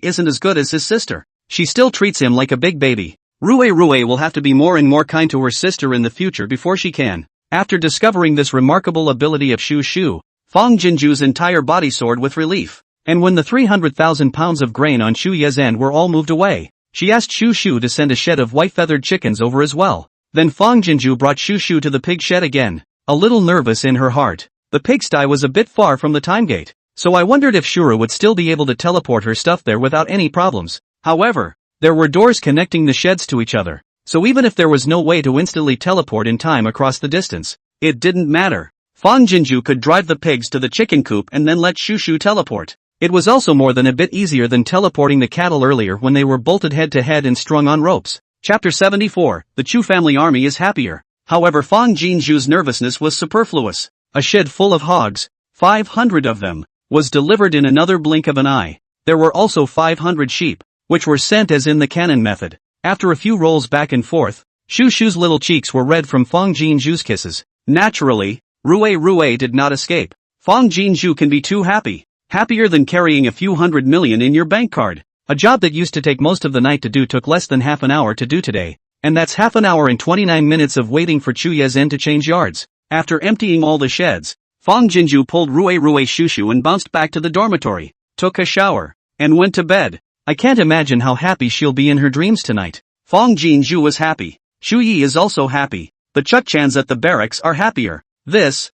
isn't as good as his sister, she still treats him like a big baby. Rue will have to be more and more kind to her sister in the future before she can. After discovering this remarkable ability of Shu, Fang Jinju's entire body soared with relief. And when the 300,000 pounds of grain on Shu Ye's end were all moved away, she asked Shu to send a shed of white-feathered chickens over as well. Then Fang Jinju brought Shu to the pig shed again, a little nervous in her heart. The pigsty was a bit far from the time gate, so I wondered if Shura would still be able to teleport her stuff there without any problems. However, there were doors connecting the sheds to each other, so even if there was no way to instantly teleport in time across the distance, it didn't matter. Fang Jinju could drive the pigs to the chicken coop and then let Shu teleport. It was also more than a bit easier than teleporting the cattle earlier when they were bolted head to head and strung on ropes. Chapter 74, The Chu family army is happier. However, Fang Jinju's nervousness was superfluous. A shed full of hogs, 500 of them, was delivered in another blink of an eye. There were also 500 sheep, which were sent as in the cannon method. After a few rolls back and forth, Shu's little cheeks were red from Fang Jinju's kisses. Naturally, Rue did not escape. Fang Jinju can be too happy. Happier than carrying a few $100 million in your bank card. A job that used to take most of the night to do took less than half an hour to do today, and that's half an hour and 29 minutes of waiting for Chu Yezen to change yards. After emptying all the sheds, Fang Jinju pulled Rue Shu and bounced back to the dormitory, took a shower, and went to bed. I can't imagine how happy she'll be in her dreams tonight. Fang Jinju was happy. Shu Yi is also happy. The Chukchans at the barracks are happier. This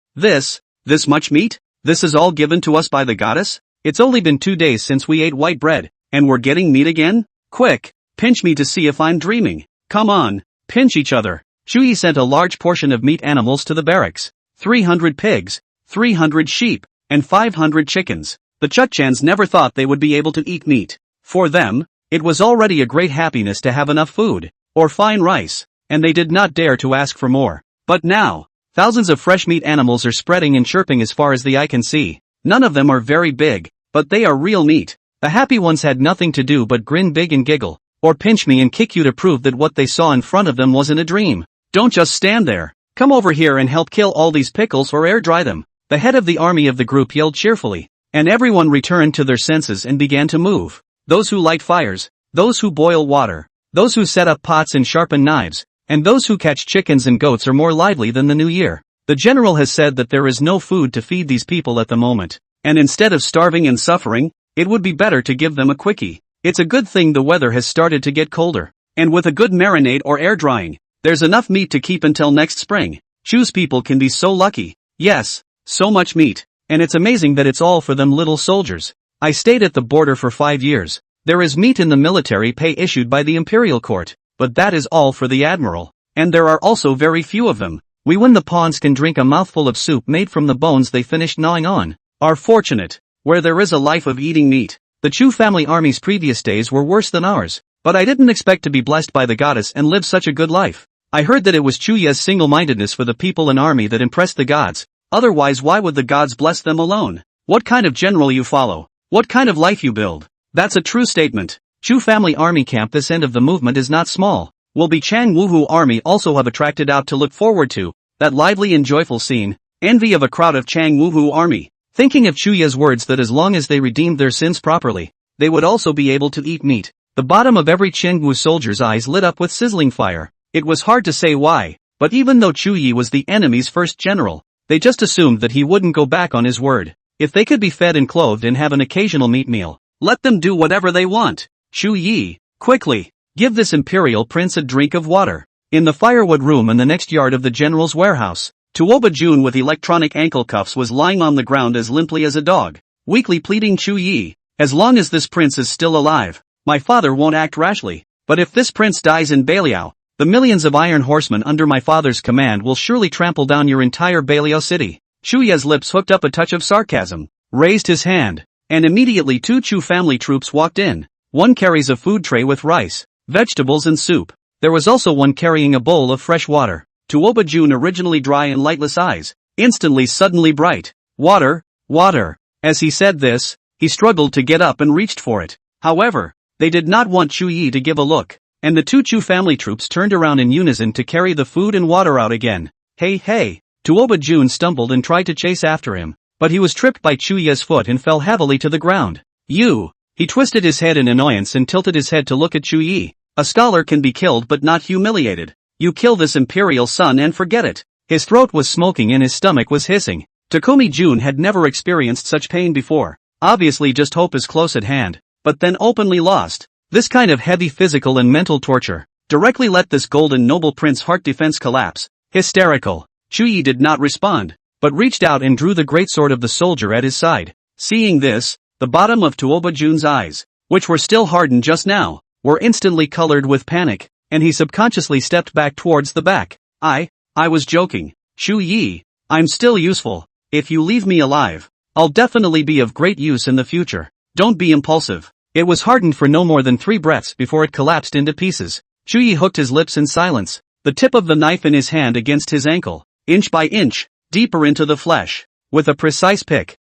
much meat? This is all given to us by the goddess? It's only been 2 days since we ate white bread, and we're getting meat again? Quick, pinch me to see if I'm dreaming. Come on, pinch each other. Shu Yi sent a large portion of meat animals to the barracks. 300 pigs, 300 sheep, and 500 chickens. The Chukchans never thought they would be able to eat meat. For them, it was already a great happiness to have enough food, or fine rice, and they did not dare to ask for more. But now, thousands of fresh meat animals are spreading and chirping as far as the eye can see. None of them are very big, but they are real meat. The happy ones had nothing to do but grin big and giggle, or pinch me and kick you to prove that what they saw in front of them wasn't a dream. Don't just stand there. Come over here and help kill all these pickles or air dry them. The head of the army of the group yelled cheerfully, and everyone returned to their senses and began to move. Those who light fires, those who boil water, those who set up pots and sharpen knives, and those who catch chickens and goats are more lively than the new year. The general has said that there is no food to feed these people at the moment, and instead of starving and suffering, it would be better to give them a quickie. It's a good thing the weather has started to get colder, and with a good marinade or air drying, there's enough meat to keep until next spring. Chu's people can be so lucky. Yes, so much meat, and it's amazing that it's all for them little soldiers. I stayed at the border for 5 years. There is meat in the military pay issued by the imperial court, but that is all for the admiral, and there are also very few of them. We win the pawns can drink a mouthful of soup made from the bones they finished gnawing on. Are fortunate. Where there is a life of eating meat. The Chu family army's previous days were worse than ours, but I didn't expect to be blessed by the goddess and live such a good life. I heard that it was Chu Ye's single-mindedness for the people and army that impressed the gods, otherwise why would the gods bless them alone? What kind of general you follow? What kind of life you build? That's a true statement. Chu family army camp this end of the movement is not small. Will be Chang Wuhu army also have attracted out to look forward to, that lively and joyful scene, envy of a crowd of Chang Wuhu army. Thinking of Chu Ye's words that as long as they redeemed their sins properly, they would also be able to eat meat. The bottom of every Chengwu soldier's eyes lit up with sizzling fire. It was hard to say why, but even though Chu Yi was the enemy's first general, they just assumed that he wouldn't go back on his word. If they could be fed and clothed and have an occasional meat meal, let them do whatever they want. Chu Yi, quickly, give this imperial prince a drink of water. In the firewood room in the next yard of the general's warehouse, Tuoba Jun with electronic ankle cuffs was lying on the ground as limply as a dog, weakly pleading Chu Yi, as long as this prince is still alive, my father won't act rashly, but if this prince dies in Baliao, the millions of iron horsemen under my father's command will surely trample down your entire Baliao city. Chu Ye's lips hooked up a touch of sarcasm, raised his hand, and immediately 2 Chu family troops walked in. One carries a food tray with rice, vegetables and soup. There was also one carrying a bowl of fresh water. Tuoba Jun, originally dry and lightless eyes, instantly suddenly bright. Water, water. As he said this, he struggled to get up and reached for it. However, they did not want Chu Yi to give a look, and the 2 Chu family troops turned around in unison to carry the food and water out again. Hey hey! Tuoba Jun stumbled and tried to chase after him, but he was tripped by Chu Ye's foot and fell heavily to the ground. You! He twisted his head in annoyance and tilted his head to look at Chu Yi. A scholar can be killed but not humiliated. You kill this imperial son and forget it. His throat was smoking and his stomach was hissing. Takumi Jun had never experienced such pain before. Obviously just hope is close at hand, but then openly lost. This kind of heavy physical and mental torture directly let this golden noble prince heart defense collapse. Hysterical. Chu Yi did not respond, but reached out and drew the great sword of the soldier at his side. Seeing this, the bottom of Tuoba Jun's eyes, which were still hardened just now, were instantly colored with panic, and he subconsciously stepped back towards the back. I was joking. Chu Yi, I'm still useful. If you leave me alive, I'll definitely be of great use in the future. Don't be impulsive. It was hardened for no more than 3 breaths before it collapsed into pieces. Chu Yi hooked his lips in silence, the tip of the knife in his hand against his ankle, inch by inch, deeper into the flesh, with a precise pick.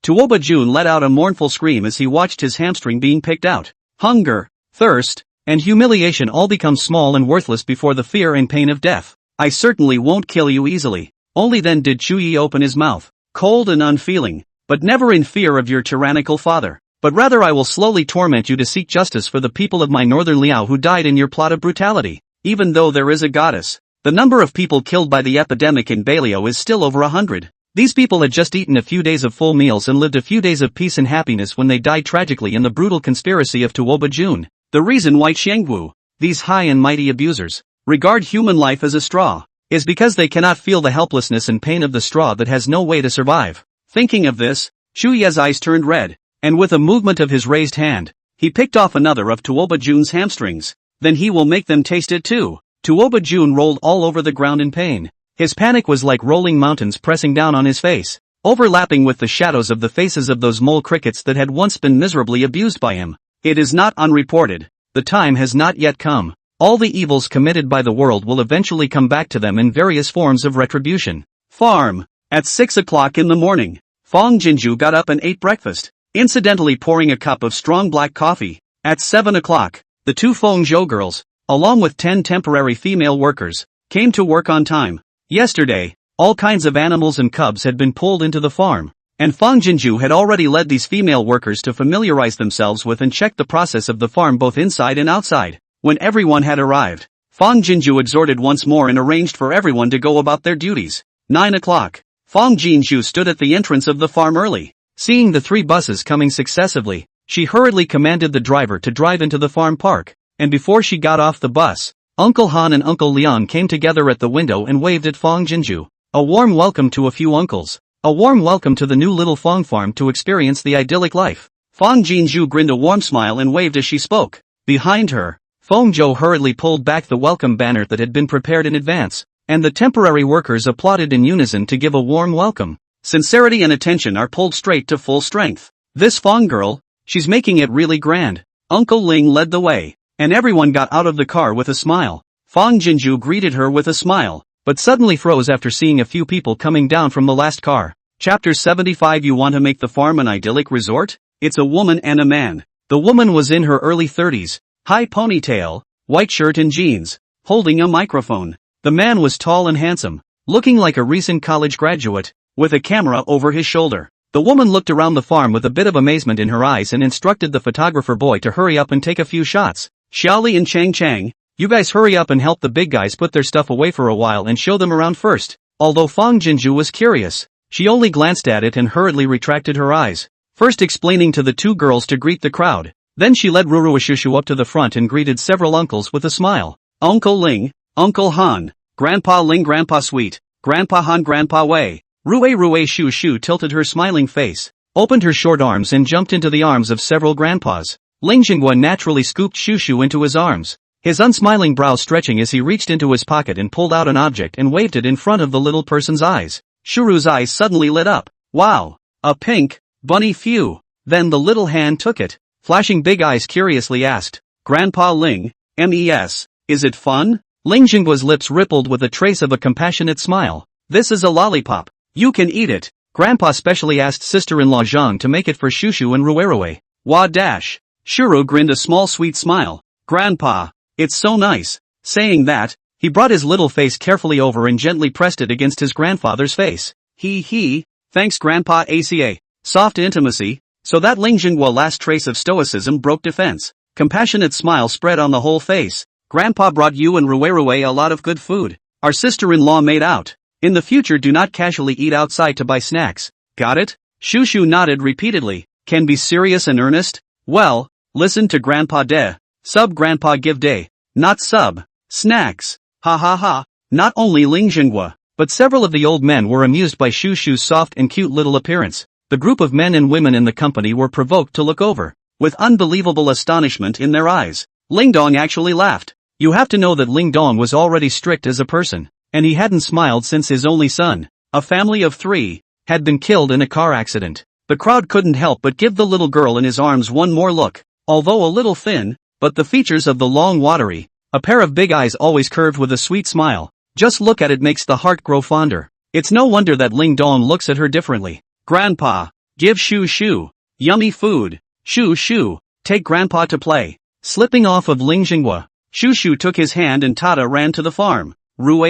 Tuoba Jun let out a mournful scream as he watched his hamstring being picked out. Hunger, thirst, and humiliation all become small and worthless before the fear and pain of death. I certainly won't kill you easily. Only then did Chu Yi open his mouth, cold and unfeeling, but never in fear of your tyrannical father. But rather I will slowly torment you to seek justice for the people of my northern Liao who died in your plot of brutality. Even though there is a goddess, the number of people killed by the epidemic in Baliao is still over 100. These people had just eaten a few days of full meals and lived a few days of peace and happiness when they died tragically in the brutal conspiracy of Tuoba Jun. The reason why Xiangwu, these high and mighty abusers, regard human life as a straw, is because they cannot feel the helplessness and pain of the straw that has no way to survive. Thinking of this, Chu Ye's eyes turned red, and with a movement of his raised hand, he picked off another of Tuoba Jun's hamstrings. Then he will make them taste it too. Tuoba Jun rolled all over the ground in pain. His panic was like rolling mountains pressing down on his face, overlapping with the shadows of the faces of those mole crickets that had once been miserably abused by him. It is not unreported. The time has not yet come. All the evils committed by the world will eventually come back to them in various forms of retribution. Farm. At 6 o'clock in the morning, Fong Jinju got up and ate breakfast, incidentally pouring a cup of strong black coffee. At 7 o'clock, the 2 Feng Zhou girls, along with 10 temporary female workers, came to work on time. Yesterday, all kinds of animals and cubs had been pulled into the farm, and Fang Jinju had already led these female workers to familiarize themselves with and check the process of the farm both inside and outside. When everyone had arrived, Fang Jinju exhorted once more and arranged for everyone to go about their duties. 9 o'clock, Fang Jinju stood at the entrance of the farm early. Seeing the 3 buses coming successively, she hurriedly commanded the driver to drive into the farm park, and before she got off the bus, Uncle Han and Uncle Leon came together at the window and waved at Fang Jinju. A warm welcome to a few uncles. A warm welcome to the new little Fang farm to experience the idyllic life. Fang Jinju grinned a warm smile and waved as she spoke. Behind her, Feng Zhou hurriedly pulled back the welcome banner that had been prepared in advance, and the temporary workers applauded in unison to give a warm welcome. Sincerity and attention are pulled straight to full strength. This Fong girl, she's making it really grand. Uncle Ling led the way, and everyone got out of the car with a smile. Fong Jinju greeted her with a smile, but suddenly froze after seeing a few people coming down from the last car. Chapter 75. You want to make the farm an idyllic resort? It's a woman and a man. The woman was in her early 30s, high ponytail, white shirt and jeans, holding a microphone. The man was tall and handsome, looking like a recent college graduate, with a camera over his shoulder. The woman looked around the farm with a bit of amazement in her eyes and instructed the photographer boy to hurry up and take a few shots. Xiaoli and Chang, you guys hurry up and help the big guys put their stuff away for a while and show them around first. Although Fong Jinju was curious, she only glanced at it and hurriedly retracted her eyes, first explaining to the two girls to greet the crowd. Then she led Ruruashushu up to the front and greeted several uncles with a smile. Uncle Ling, Uncle Han, Grandpa Ling, Grandpa Sweet, Grandpa Han, Grandpa Wei. Rue Shu Shu tilted her smiling face, opened her short arms and jumped into the arms of several grandpas. Ling Jinghua naturally scooped Shu Shu into his arms, his unsmiling brows stretching as he reached into his pocket and pulled out an object and waved it in front of the little person's eyes. Shuru's eyes suddenly lit up. Wow! A pink, bunny phew! Then the little hand took it, flashing big eyes curiously asked, Grandpa Ling, MES, is it fun? Ling Jinghua's lips rippled with a trace of a compassionate smile. This is a lollipop. You can eat it. Grandpa specially asked sister-in-law Zhang to make it for Shushu and Ruerue. Wah dash. Shuru grinned a small sweet smile. Grandpa, it's so nice. Saying that, he brought his little face carefully over and gently pressed it against his grandfather's face. Thanks Grandpa ACA. Soft intimacy, so that Ling Jinghua's last trace of stoicism broke defense. Compassionate smile spread on the whole face. Grandpa brought you and Ruerue a lot of good food. Our sister-in-law made out. In the future do not casually eat outside to buy snacks. Got it? Shushu nodded repeatedly. Can be serious and earnest? Well, listen to Grandpa de. Sub Grandpa give day. Not sub. Snacks. Ha ha ha. Not only Ling Jinghua, but several of the old men were amused by Shushu's soft and cute little appearance. The group of men and women in the company were provoked to look over, with unbelievable astonishment in their eyes. Ling Dong actually laughed. You have to know that Ling Dong was already strict as a person, and he hadn't smiled since his only son, a family of 3, had been killed in a car accident. The crowd couldn't help but give the little girl in his arms one more look. Although a little thin, but the features of the long watery, a pair of big eyes always curved with a sweet smile. Just look at it makes the heart grow fonder. It's no wonder that Ling Dong looks at her differently. Grandpa, give Shu Shu, yummy food. Shu Shu, take Grandpa to play. Slipping off of Ling Jinghua, Shu Shu took his hand and Tata ran to the farm. Rue,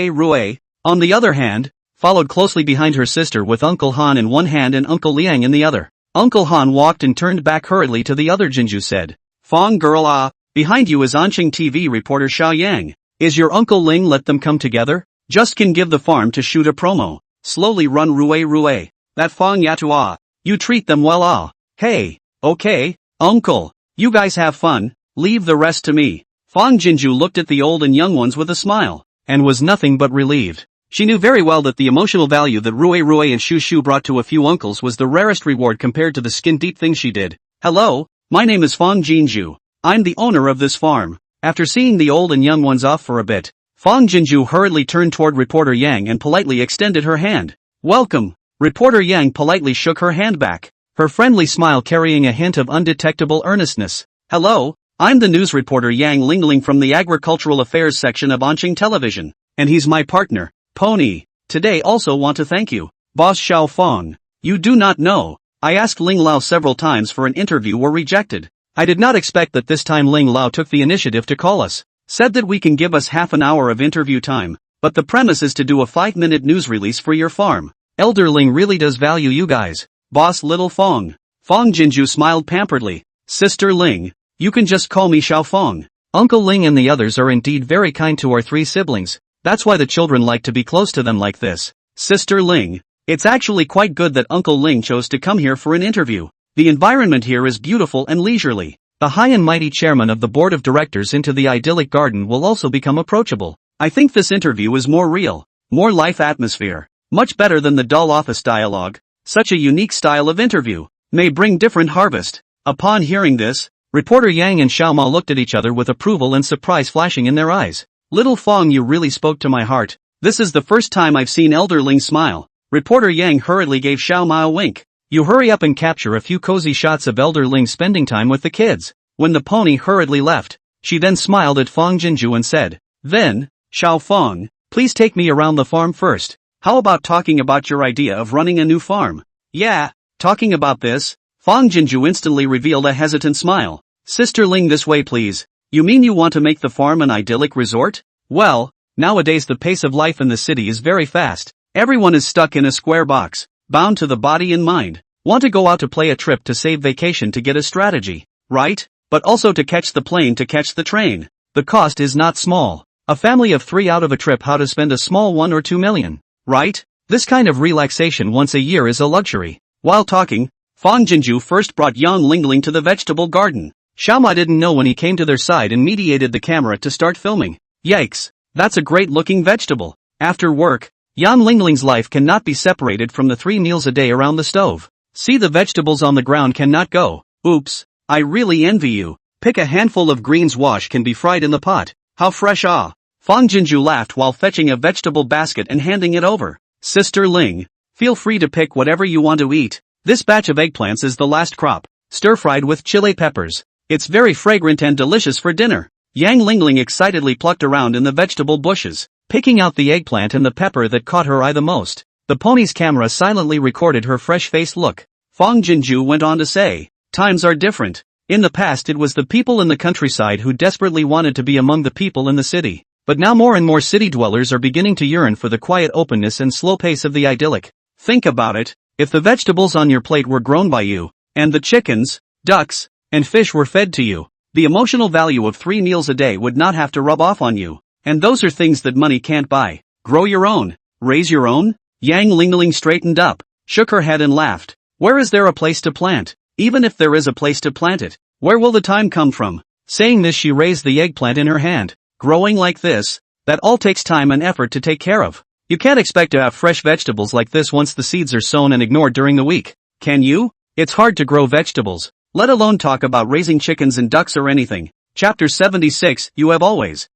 on the other hand, followed closely behind her sister with Uncle Han in one hand and Uncle Liang in the other. Uncle Han walked and turned back hurriedly to the other. Jinju said, Fong girl behind you is Anqing TV reporter Xiao Yang. Is your Uncle Ling let them come together? Just can give the farm to shoot a promo. Slowly run Rue, that Fong Yatu you treat them well Hey, okay, Uncle, you guys have fun, leave the rest to me. Fong Jinju looked at the old and young ones with a smile, and was nothing but relieved. She knew very well that the emotional value that Rue and Shu Shu brought to a few uncles was the rarest reward compared to the skin-deep things she did. Hello, my name is Fong Jinju. I'm the owner of this farm. After seeing the old and young ones off for a bit, Fong Jinju hurriedly turned toward reporter Yang and politely extended her hand. Welcome. Reporter Yang politely shook her hand back, her friendly smile carrying a hint of undetectable earnestness. Hello, I'm the news reporter Yang Lingling from the Agricultural Affairs section of Anqing Television, and he's my partner, Pony. Today also want to thank you, Boss Xiao Fong. You do not know, I asked Ling Lao several times for an interview were rejected. I did not expect that this time Ling Lao took the initiative to call us, said that we can give us half an hour of interview time, but the premise is to do a 5-minute news release for your farm. Elder Ling really does value you guys, Boss Little Fong. Fong Jinju smiled pamperedly. Sister Ling, you can just call me Xiao Fong. Uncle Ling and the others are indeed very kind to our 3 siblings. That's why the children like to be close to them like this. Sister Ling, it's actually quite good that Uncle Ling chose to come here for an interview. The environment here is beautiful and leisurely. The high and mighty chairman of the board of directors into the idyllic garden will also become approachable. I think this interview is more real, more life atmosphere, much better than the dull office dialogue. Such a unique style of interview may bring different harvest. Upon hearing this, reporter Yang and Xiaoma looked at each other with approval and surprise flashing in their eyes. Little Fong, you really spoke to my heart. This is the first time I've seen Elder Ling smile. Reporter Yang hurriedly gave Xiao Ma a wink. You hurry up and capture a few cozy shots of Elder Ling spending time with the kids. When the pony hurriedly left, she then smiled at Fang Jinju and said, then, Xiao Fang, please take me around the farm first. How about talking about your idea of running a new farm? Yeah, talking about this? Fang Jinju instantly revealed a hesitant smile. Sister Ling, this way please. You mean you want to make the farm an idyllic resort? Well, nowadays the pace of life in the city is very fast. Everyone is stuck in a square box, bound to the body and mind. Want to go out to play a trip to save vacation to get a strategy, right? But also to catch the plane to catch the train. The cost is not small. A family of 3 out of a trip, how to spend a small 1 or 2 million, right? This kind of relaxation once a year is a luxury. While talking, Fang Jinju first brought Yang Lingling to the vegetable garden. Xiao Ma didn't know when he came to their side and mediated the camera to start filming. Yikes, that's a great looking vegetable. After work, Yang Lingling's life cannot be separated from the 3 meals a day around the stove. See, the vegetables on the ground cannot go. Oops, I really envy you. Pick a handful of greens, wash can be fried in the pot. How fresh, ah. Fang Jinju laughed while fetching a vegetable basket and handing it over. Sister Ling, feel free to pick whatever you want to eat. This batch of eggplants is the last crop, stir-fried with chili peppers. It's very fragrant and delicious for dinner. Yang Lingling excitedly plucked around in the vegetable bushes, picking out the eggplant and the pepper that caught her eye the most. The pony's camera silently recorded her fresh-faced look. Fang Jinju went on to say, times are different. In the past it was the people in the countryside who desperately wanted to be among the people in the city. But now more and more city dwellers are beginning to yearn for the quiet openness and slow pace of the idyllic. Think about it, if the vegetables on your plate were grown by you, and the chickens, ducks, and fish were fed to you, the emotional value of 3 meals a day would not have to rub off on you. And those are things that money can't buy. Grow your own, raise your own? Yang Lingling straightened up, shook her head and laughed. Where is there a place to plant? Even if there is a place to plant it, where will the time come from? Saying this, she raised the eggplant in her hand. Growing like this, that all takes time and effort to take care of. You can't expect to have fresh vegetables like this once the seeds are sown and ignored during the week. Can you? It's hard to grow vegetables, let alone talk about raising chickens and ducks or anything. Chapter 76. You have always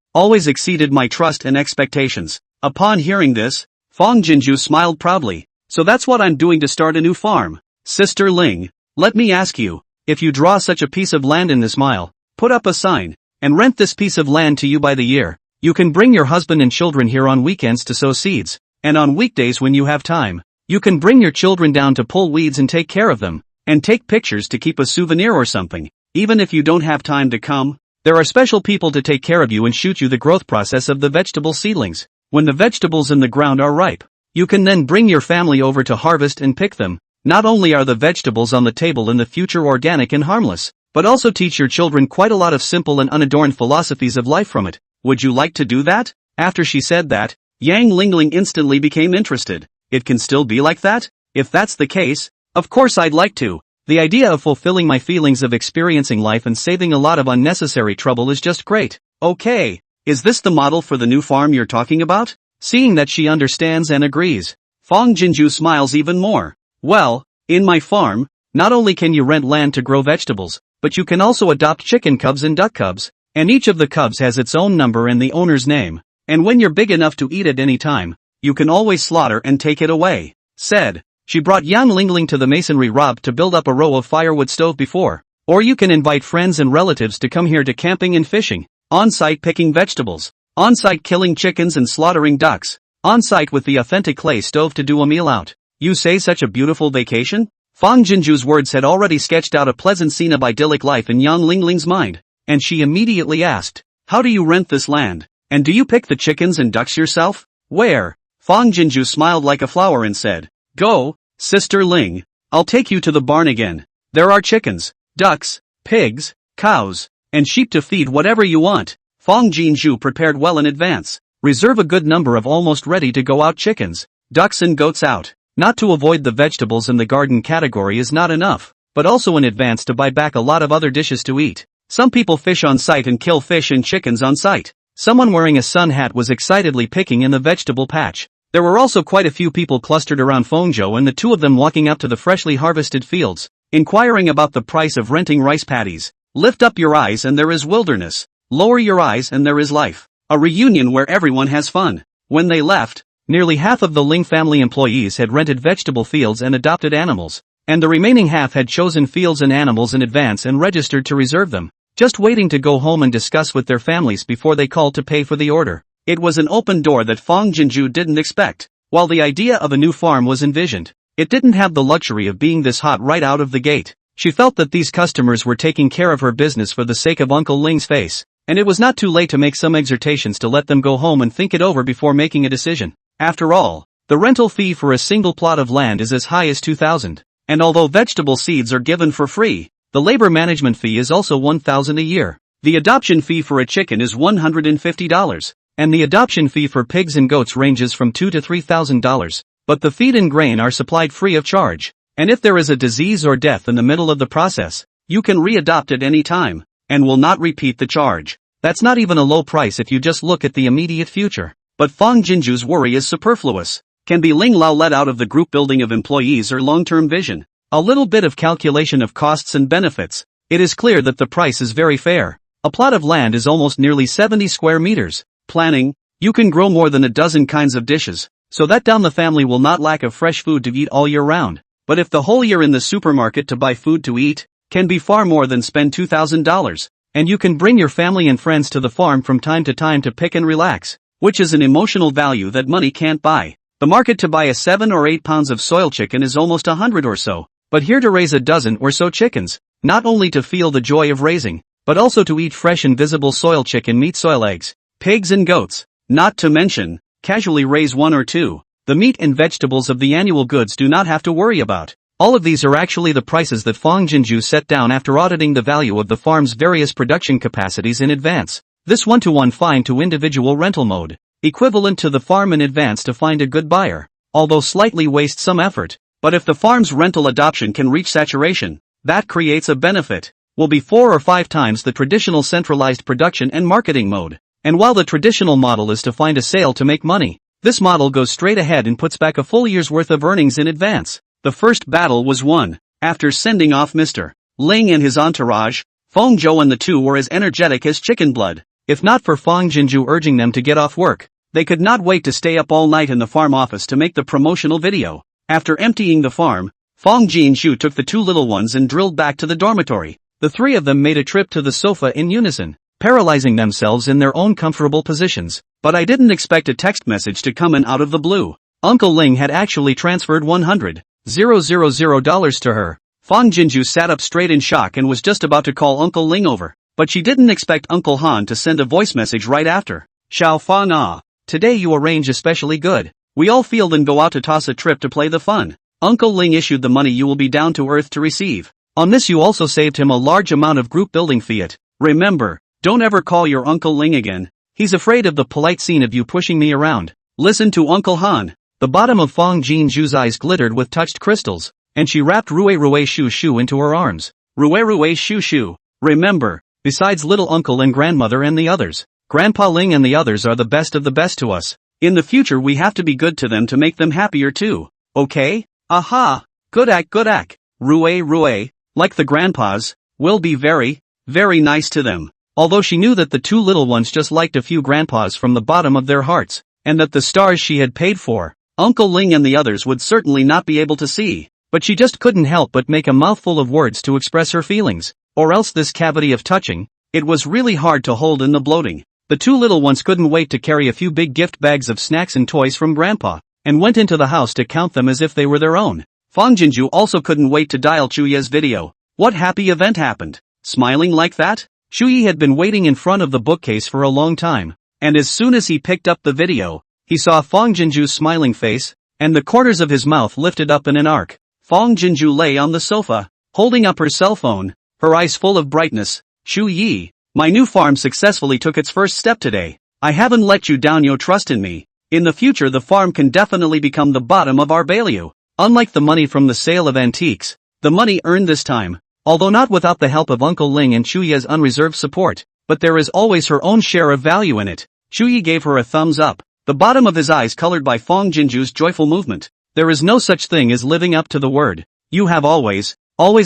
exceeded my trust and expectations. Upon hearing this, Fang Jinju smiled proudly. So that's what I'm doing to start a new farm. Sister Ling, let me ask you, if you draw such a piece of land in this mile, put up a sign, and rent this piece of land to you by the year, you can bring your husband and children here on weekends to sow seeds, and on weekdays when you have time, you can bring your children down to pull weeds and take care of them, and take pictures to keep a souvenir or something. Even if you don't have time to come, there are special people to take care of you and shoot you the growth process of the vegetable seedlings. When the vegetables in the ground are ripe, you can then bring your family over to harvest and pick them. Not only are the vegetables on the table in the future organic and harmless, but also teach your children quite a lot of simple and unadorned philosophies of life from it. Would you like to do that? After she said that, Yang Lingling instantly became interested. It can still be like that? If that's the case, of course I'd like to. The idea of fulfilling my feelings of experiencing life and saving a lot of unnecessary trouble is just great. Okay, is this the model for the new farm you're talking about? Seeing that she understands and agrees, Fang Jinju smiles even more. Well, in my farm, not only can you rent land to grow vegetables, but you can also adopt chicken cubs and duck cubs, and each of the cubs has its own number and the owner's name. And when you're big enough to eat at any time, you can always slaughter and take it away. Said, she brought Yang Lingling to the masonry rob to build up a row of firewood stove before. Or you can invite friends and relatives to come here to camping and fishing, on-site picking vegetables, on-site killing chickens and slaughtering ducks, on-site with the authentic clay stove to do a meal out. You say such a beautiful vacation? Fang Jinju's words had already sketched out a pleasant scene of idyllic life in Yang Lingling's mind, and she immediately asked, how do you rent this land? And do you pick the chickens and ducks yourself? Where? Fang Jinju smiled like a flower and said, go, Sister Ling, I'll take you to the barn again. There are chickens, ducks, pigs, cows, and sheep to feed whatever you want. Fang Jinju prepared well in advance. Reserve a good number of almost ready to go out chickens, ducks and goats out. Not to avoid the vegetables in the garden category is not enough, but also in advance to buy back a lot of other dishes to eat. Some people fish on site and kill fish and chickens on site. Someone wearing a sun hat was excitedly picking in the vegetable patch. There were also quite a few people clustered around Fengzhou and the two of them walking up to the freshly harvested fields, inquiring about the price of renting rice paddies. Lift up your eyes and there is wilderness. Lower your eyes and there is life. A reunion where everyone has fun. When they left, nearly half of the Ling family employees had rented vegetable fields and adopted animals, and the remaining half had chosen fields and animals in advance and registered to reserve them, just waiting to go home and discuss with their families before they called to pay for the order. It was an open door that Fang Jinju didn't expect. While the idea of a new farm was envisioned, it didn't have the luxury of being this hot right out of the gate. She felt that these customers were taking care of her business for the sake of Uncle Ling's face, and it was not too late to make some exhortations to let them go home and think it over before making a decision. After all, the rental fee for a single plot of land is as high as 2,000, and although vegetable seeds are given for free, the labor management fee is also 1,000 a year. The adoption fee for a chicken is $150, and the adoption fee for pigs and goats ranges from $2,000 to $3,000, but the feed and grain are supplied free of charge, and if there is a disease or death in the middle of the process, you can re-adopt at any time, and will not repeat the charge. That's not even a low price if you just look at the immediate future. But Fang Jinju's worry is superfluous. Can be Ling Lao let out of the group building of employees or long-term vision? A little bit of calculation of costs and benefits. It is clear that the price is very fair. A plot of land is almost nearly 70 square meters. Planning, you can grow more than a dozen kinds of dishes, so that down the family will not lack of fresh food to eat all year round. But if the whole year in the supermarket to buy food to eat, can be far more than spend $2,000, and you can bring your family and friends to the farm from time to pick and relax, which is an emotional value that money can't buy. The market to buy a 7 or 8 pounds of soil chicken is almost 100 or so, but here to raise a dozen or so chickens, not only to feel the joy of raising, but also to eat fresh and visible soil chicken meat, soil eggs, pigs and goats, not to mention, casually raise 1 or 2. The meat and vegetables of the annual goods do not have to worry about. All of these are actually the prices that Fang Jinju set down after auditing the value of the farm's various production capacities in advance. This one-to-one fine to individual rental mode, equivalent to the farm in advance to find a good buyer, although slightly wastes some effort. But if the farm's rental adoption can reach saturation, that creates a benefit. Will be 4 or 5 times the traditional centralized production and marketing mode. And while the traditional model is to find a sale to make money, this model goes straight ahead and puts back a full year's worth of earnings in advance. The first battle was won. After sending off Mr. Ling and his entourage, Feng Zhou and the two were as energetic as chicken blood. If not for Fang Jinju urging them to get off work, they could not wait to stay up all night in the farm office to make the promotional video. After emptying the farm, Fang Jinju took the 2 little ones and drilled back to the dormitory. The 3 of them made a trip to the sofa in unison, paralyzing themselves in their own comfortable positions. But I didn't expect a text message to come in out of the blue. Uncle Ling had actually transferred $100,000 to her. Fang Jinju sat up straight in shock and was just about to call Uncle Ling over. But she didn't expect Uncle Han to send a voice message right after. Xiao Fang ah. Today you arrange especially good. We all field and go out to toss a trip to play the fun. Uncle Ling issued the money you will be down to earth to receive. On this you also saved him a large amount of group building fiat. Remember, don't ever call your Uncle Ling again. He's afraid of the polite scene of you pushing me around. Listen to Uncle Han. The bottom of Fang Jinju's eyes glittered with touched crystals, and she wrapped Rue Shu Shu into her arms. Rue Shu Shu. Remember, besides little uncle and grandmother and the others, Grandpa Ling and the others are the best of the best to us. In the future we have to be good to them to make them happier too. Okay? Aha! Good act. Rue, like the grandpas, will be very, very nice to them. Although she knew that the 2 little ones just liked a few grandpas from the bottom of their hearts, and that the stars she had paid for, Uncle Ling and the others would certainly not be able to see. But she just couldn't help but make a mouthful of words to express her feelings, or else this cavity of touching, it was really hard to hold in the bloating. The 2 little ones couldn't wait to carry a few big gift bags of snacks and toys from Grandpa, and went into the house to count them as if they were their own. Fang Jinju also couldn't wait to dial Chuye's video. What happy event happened? Smiling like that? Chuye had been waiting in front of the bookcase for a long time, and as soon as he picked up the video, he saw Fang Jinju's smiling face, and the corners of his mouth lifted up in an arc. Fang Jinju lay on the sofa, holding up her cell phone, her eyes full of brightness. Chuye, my new farm successfully took its first step today. I haven't let you down, your trust in me. In the future the farm can definitely become the bottom of our value. Unlike the money from the sale of antiques, the money earned this time, although not without the help of Uncle Ling and Chuye's unreserved support, but there is always her own share of value in it. Chuye gave her a thumbs up, the bottom of his eyes colored by Fang Jinju's joyful movement. There is no such thing as living up to the word. You have always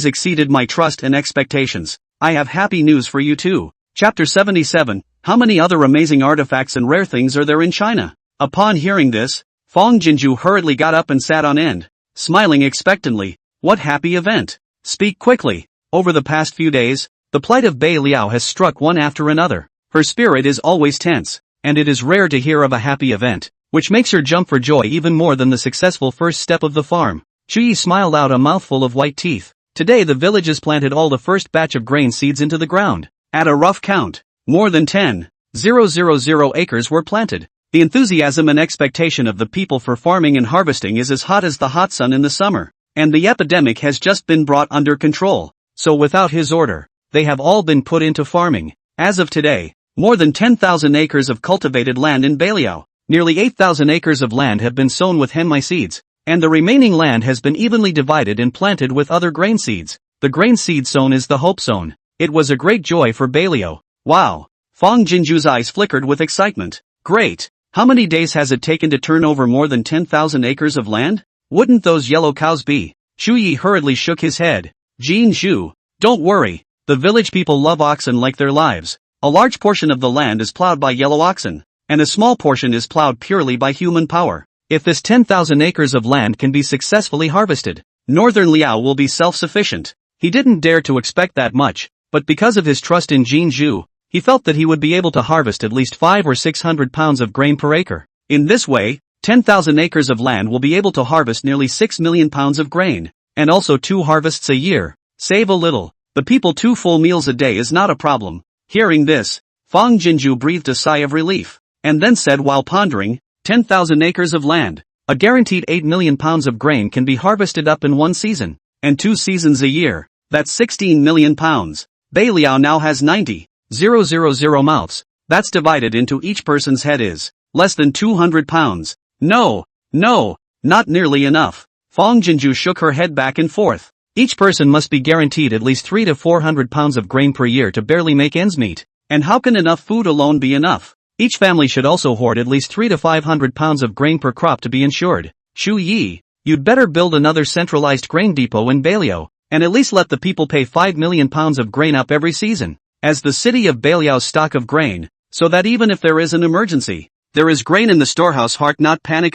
exceeded my trust and expectations. I have happy news for you too. Chapter 77, How many other amazing artifacts and rare things are there in China? Upon hearing this, Fong Jinju hurriedly got up and sat on end, smiling expectantly. What happy event! Speak quickly. Over the past few days, the plight of Bei Liao has struck one after another. Her spirit is always tense, and it is rare to hear of a happy event, which makes her jump for joy even more than the successful first step of the farm. Chu Yi smiled out a mouthful of white teeth. Today the villages planted all the first batch of grain seeds into the ground. At a rough count, more than 10,000 acres were planted. The enthusiasm and expectation of the people for farming and harvesting is as hot as the hot sun in the summer, and the epidemic has just been brought under control. So without his order, they have all been put into farming. As of today, more than 10,000 acres of cultivated land in Beiliao, nearly 8,000 acres of land have been sown with henmai seeds, and the remaining land has been evenly divided and planted with other grain seeds. The grain seed sown is the hope sown. It was a great joy for Beiliao. Wow! Fong Jinju's eyes flickered with excitement. Great! How many days has it taken to turn over more than 10,000 acres of land? Wouldn't those yellow cows be? Chu Yi hurriedly shook his head. Jin Zhu, don't worry. The village people love oxen like their lives. A large portion of the land is plowed by yellow oxen, and a small portion is plowed purely by human power. If this 10,000 acres of land can be successfully harvested, Northern Liao will be self-sufficient. He didn't dare to expect that much, but because of his trust in Jin Zhu, he felt that he would be able to harvest at least 500 or 600 pounds of grain per acre. In this way, 10,000 acres of land will be able to harvest nearly 6 million pounds of grain, and also 2 harvests a year. Save a little. The people 2 full meals a day is not a problem. Hearing this, Fong Jinju breathed a sigh of relief, and then said while pondering, 10,000 acres of land, a guaranteed 8 million pounds of grain can be harvested up in one season, and 2 seasons a year. That's 16 million pounds. Beiliao now has 90,000 mouths. That's divided into each person's head is less than 200 pounds. No, not nearly enough. Fong Jinju shook her head back and forth. Each person must be guaranteed at least 300 to 400 pounds of grain per year to barely make ends meet. And how can enough food alone be enough? Each family should also hoard at least 300 to 500 pounds of grain per crop to be ensured. Chu Yi, you'd better build another centralized grain depot in Beiliao, and at least let the people pay 5 million pounds of grain up every season, as the city of Beiliao's stock of grain, so that even if there is an emergency, there is grain in the storehouse. Heart not panic.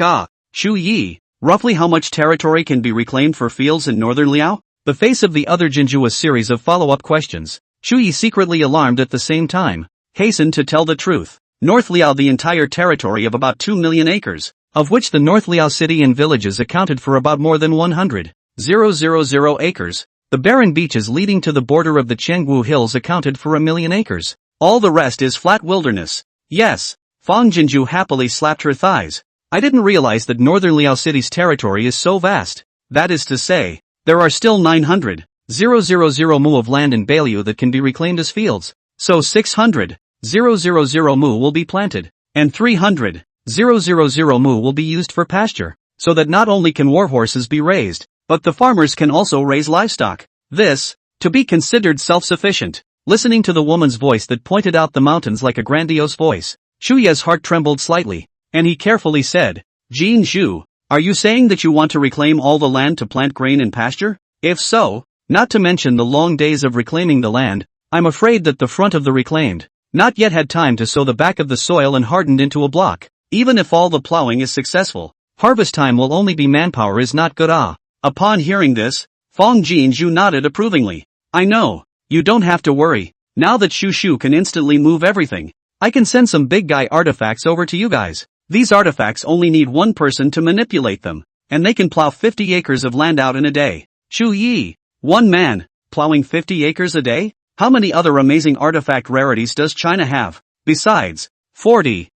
Chu Yi, roughly how much territory can be reclaimed for fields in northern Liao? The face of the other Jinju a series of follow-up questions. Chu Yi, secretly alarmed at the same time, hastened to tell the truth. North Liao, the entire territory of about 2 million acres, of which the North Liao city and villages accounted for about more than 100,000 acres. The barren beaches leading to the border of the Chenggu Hills accounted for 1 million acres. All the rest is flat wilderness. Yes. Fong Jinju happily slapped her thighs. I didn't realize that Northern Liao City's territory is so vast. That is to say, there are still 900,000 mu of land in Beiliao that can be reclaimed as fields. So 600,000 mu will be planted, and 300,000 mu will be used for pasture, so that not only can warhorses be raised, but the farmers can also raise livestock. This, to be considered self-sufficient. Listening to the woman's voice that pointed out the mountains like a grandiose voice, Chu Yi's heart trembled slightly, and he carefully said, Jin Zhu, are you saying that you want to reclaim all the land to plant grain and pasture? If so, not to mention the long days of reclaiming the land, I'm afraid that the front of the reclaimed not yet had time to sow the back of the soil and hardened into a block. Even if all the plowing is successful, harvest time will only be manpower is not good. Upon hearing this, Fong Jinju nodded approvingly. I know, you don't have to worry. Now that Shu can instantly move everything, I can send some big guy artifacts over to you guys. These artifacts only need one person to manipulate them, and they can plow 50 acres of land out in a day. Chu Yi, one man, plowing 50 acres a day? How many other amazing artifact rarities does China have? Besides, 40,000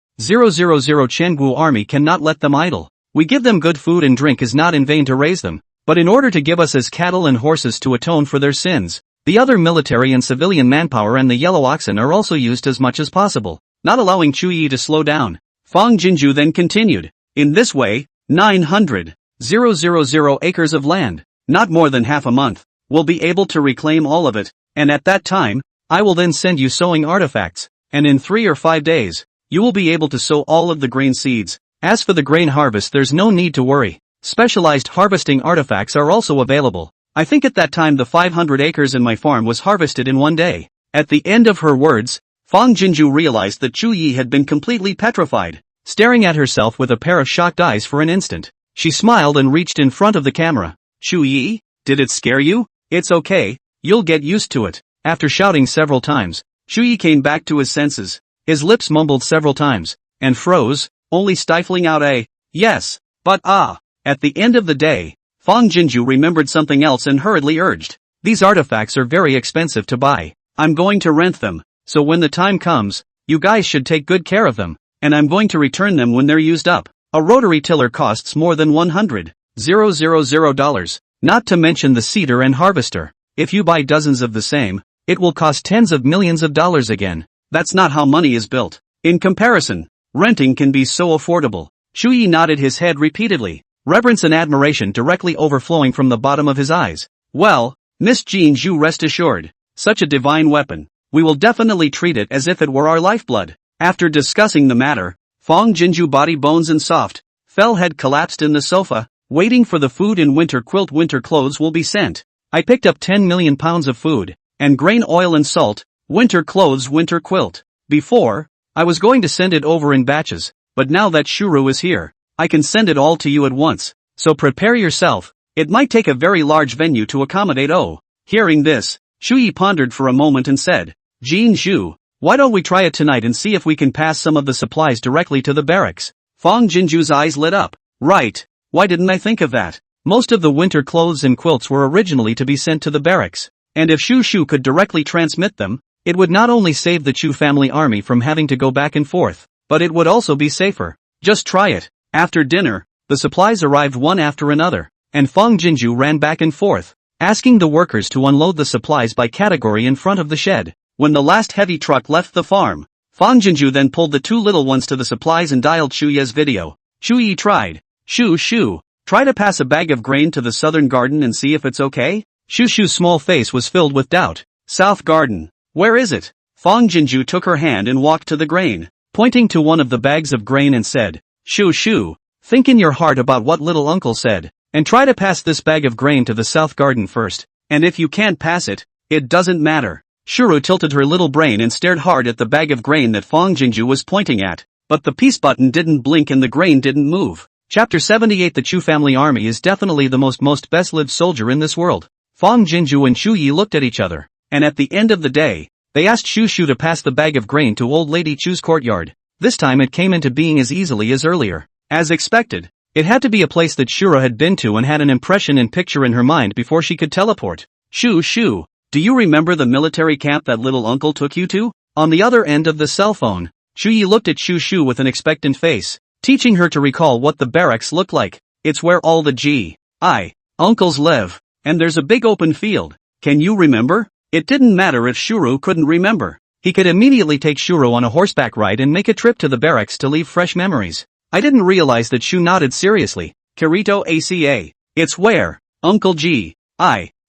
Chenggu army cannot let them idle. We give them good food and drink is not in vain to raise them, but in order to give us as cattle and horses to atone for their sins, the other military and civilian manpower and the yellow oxen are also used as much as possible. Not allowing Chu Yi to slow down, Fong Jinju then continued, in this way, 900,000 acres of land, not more than half a month, will be able to reclaim all of it, and at that time, I will then send you sowing artifacts, and in 3 or 5 days, you will be able to sow all of the grain seeds. As for the grain harvest, there's no need to worry. Specialized harvesting artifacts are also available. I think at that time the 500 acres in my farm was harvested in one day. At the end of her words, Fong Jinju realized that Chu Yi had been completely petrified. staring at herself with a pair of shocked eyes for an instant. She smiled and reached in front of the camera. Shu Yi, did it scare you? It's okay, you'll get used to it. After shouting several times, Shu Yi came back to his senses. His lips mumbled several times, and froze, only stifling out a, yes, but ah. At the end of the day, Fang Jinju remembered something else and hurriedly urged. These artifacts are very expensive to buy. I'm going to rent them, so when the time comes, you guys should take good care of them, and I'm going to return them when they're used up. A rotary tiller costs more than $100,000, not to mention the seeder and harvester. If you buy dozens of the same, it will cost tens of millions of dollars again. That's not how money is built. In comparison, renting can be so affordable. Shu Yi nodded his head repeatedly, reverence and admiration directly overflowing from the bottom of his eyes. Well, Miss Jean Zhu, rest assured, such a divine weapon, we will definitely treat it as if it were our lifeblood. After discussing the matter, Fang Jinju, body bones and soft, fell head, collapsed in the sofa, waiting for the food in winter quilt. Winter clothes will be sent. I picked up 10 million pounds of food, and grain, oil and salt, winter clothes, winter quilt. Before, I was going to send it over in batches, but now that Shuru is here, I can send it all to you at once, so prepare yourself. It might take a very large venue to accommodate. Oh. Hearing this, Shu Yi pondered for a moment and said, Jean Zhu, why don't we try it tonight and see if we can pass some of the supplies directly to the barracks? Fang Jinju's eyes lit up. Right, why didn't I think of that? Most of the winter clothes and quilts were originally to be sent to the barracks, and if Shu Shu could directly transmit them, it would not only save the Chu family army from having to go back and forth, but it would also be safer. Just try it. After dinner, the supplies arrived one after another, and Fang Jinju ran back and forth, asking the workers to unload the supplies by category in front of the shed. When the last heavy truck left the farm, Fang Jinju then pulled the two little ones to the supplies and dialed Shu Ye's video. Shu Yi tried. Shu, try to pass a bag of grain to the southern garden and see if it's okay? Shu Shu's small face was filled with doubt. South garden. Where is it? Fang Jinju took her hand and walked to the grain, pointing to one of the bags of grain and said, Shu, think in your heart about what little uncle said, and try to pass this bag of grain to the south garden first, and if you can't pass it, it doesn't matter. Shuru tilted her little brain and stared hard at the bag of grain that Fang Jinju was pointing at, but the peace button didn't blink and the grain didn't move. Chapter 78. The Chu family army is definitely the most best-lived soldier in this world. Fang Jinju and Shu Yi looked at each other, and at the end of the day, they asked Shu Shu to pass the bag of grain to Old Lady Chu's courtyard. This time it came into being as easily as earlier. As expected, it had to be a place that Shura had been to and had an impression and picture in her mind before she could teleport. Shu, do you remember the military camp that little uncle took you to? On the other end of the cell phone, Shu Yi looked at Shu Shu with an expectant face, teaching her to recall what the barracks looked like. It's where all the uncles live, and there's a big open field. Can you remember? It didn't matter if Shuru couldn't remember. He could immediately take Shuru on a horseback ride and make a trip to the barracks to leave fresh memories. I didn't realize that Shu nodded seriously. Kirito ACA. It's where Uncle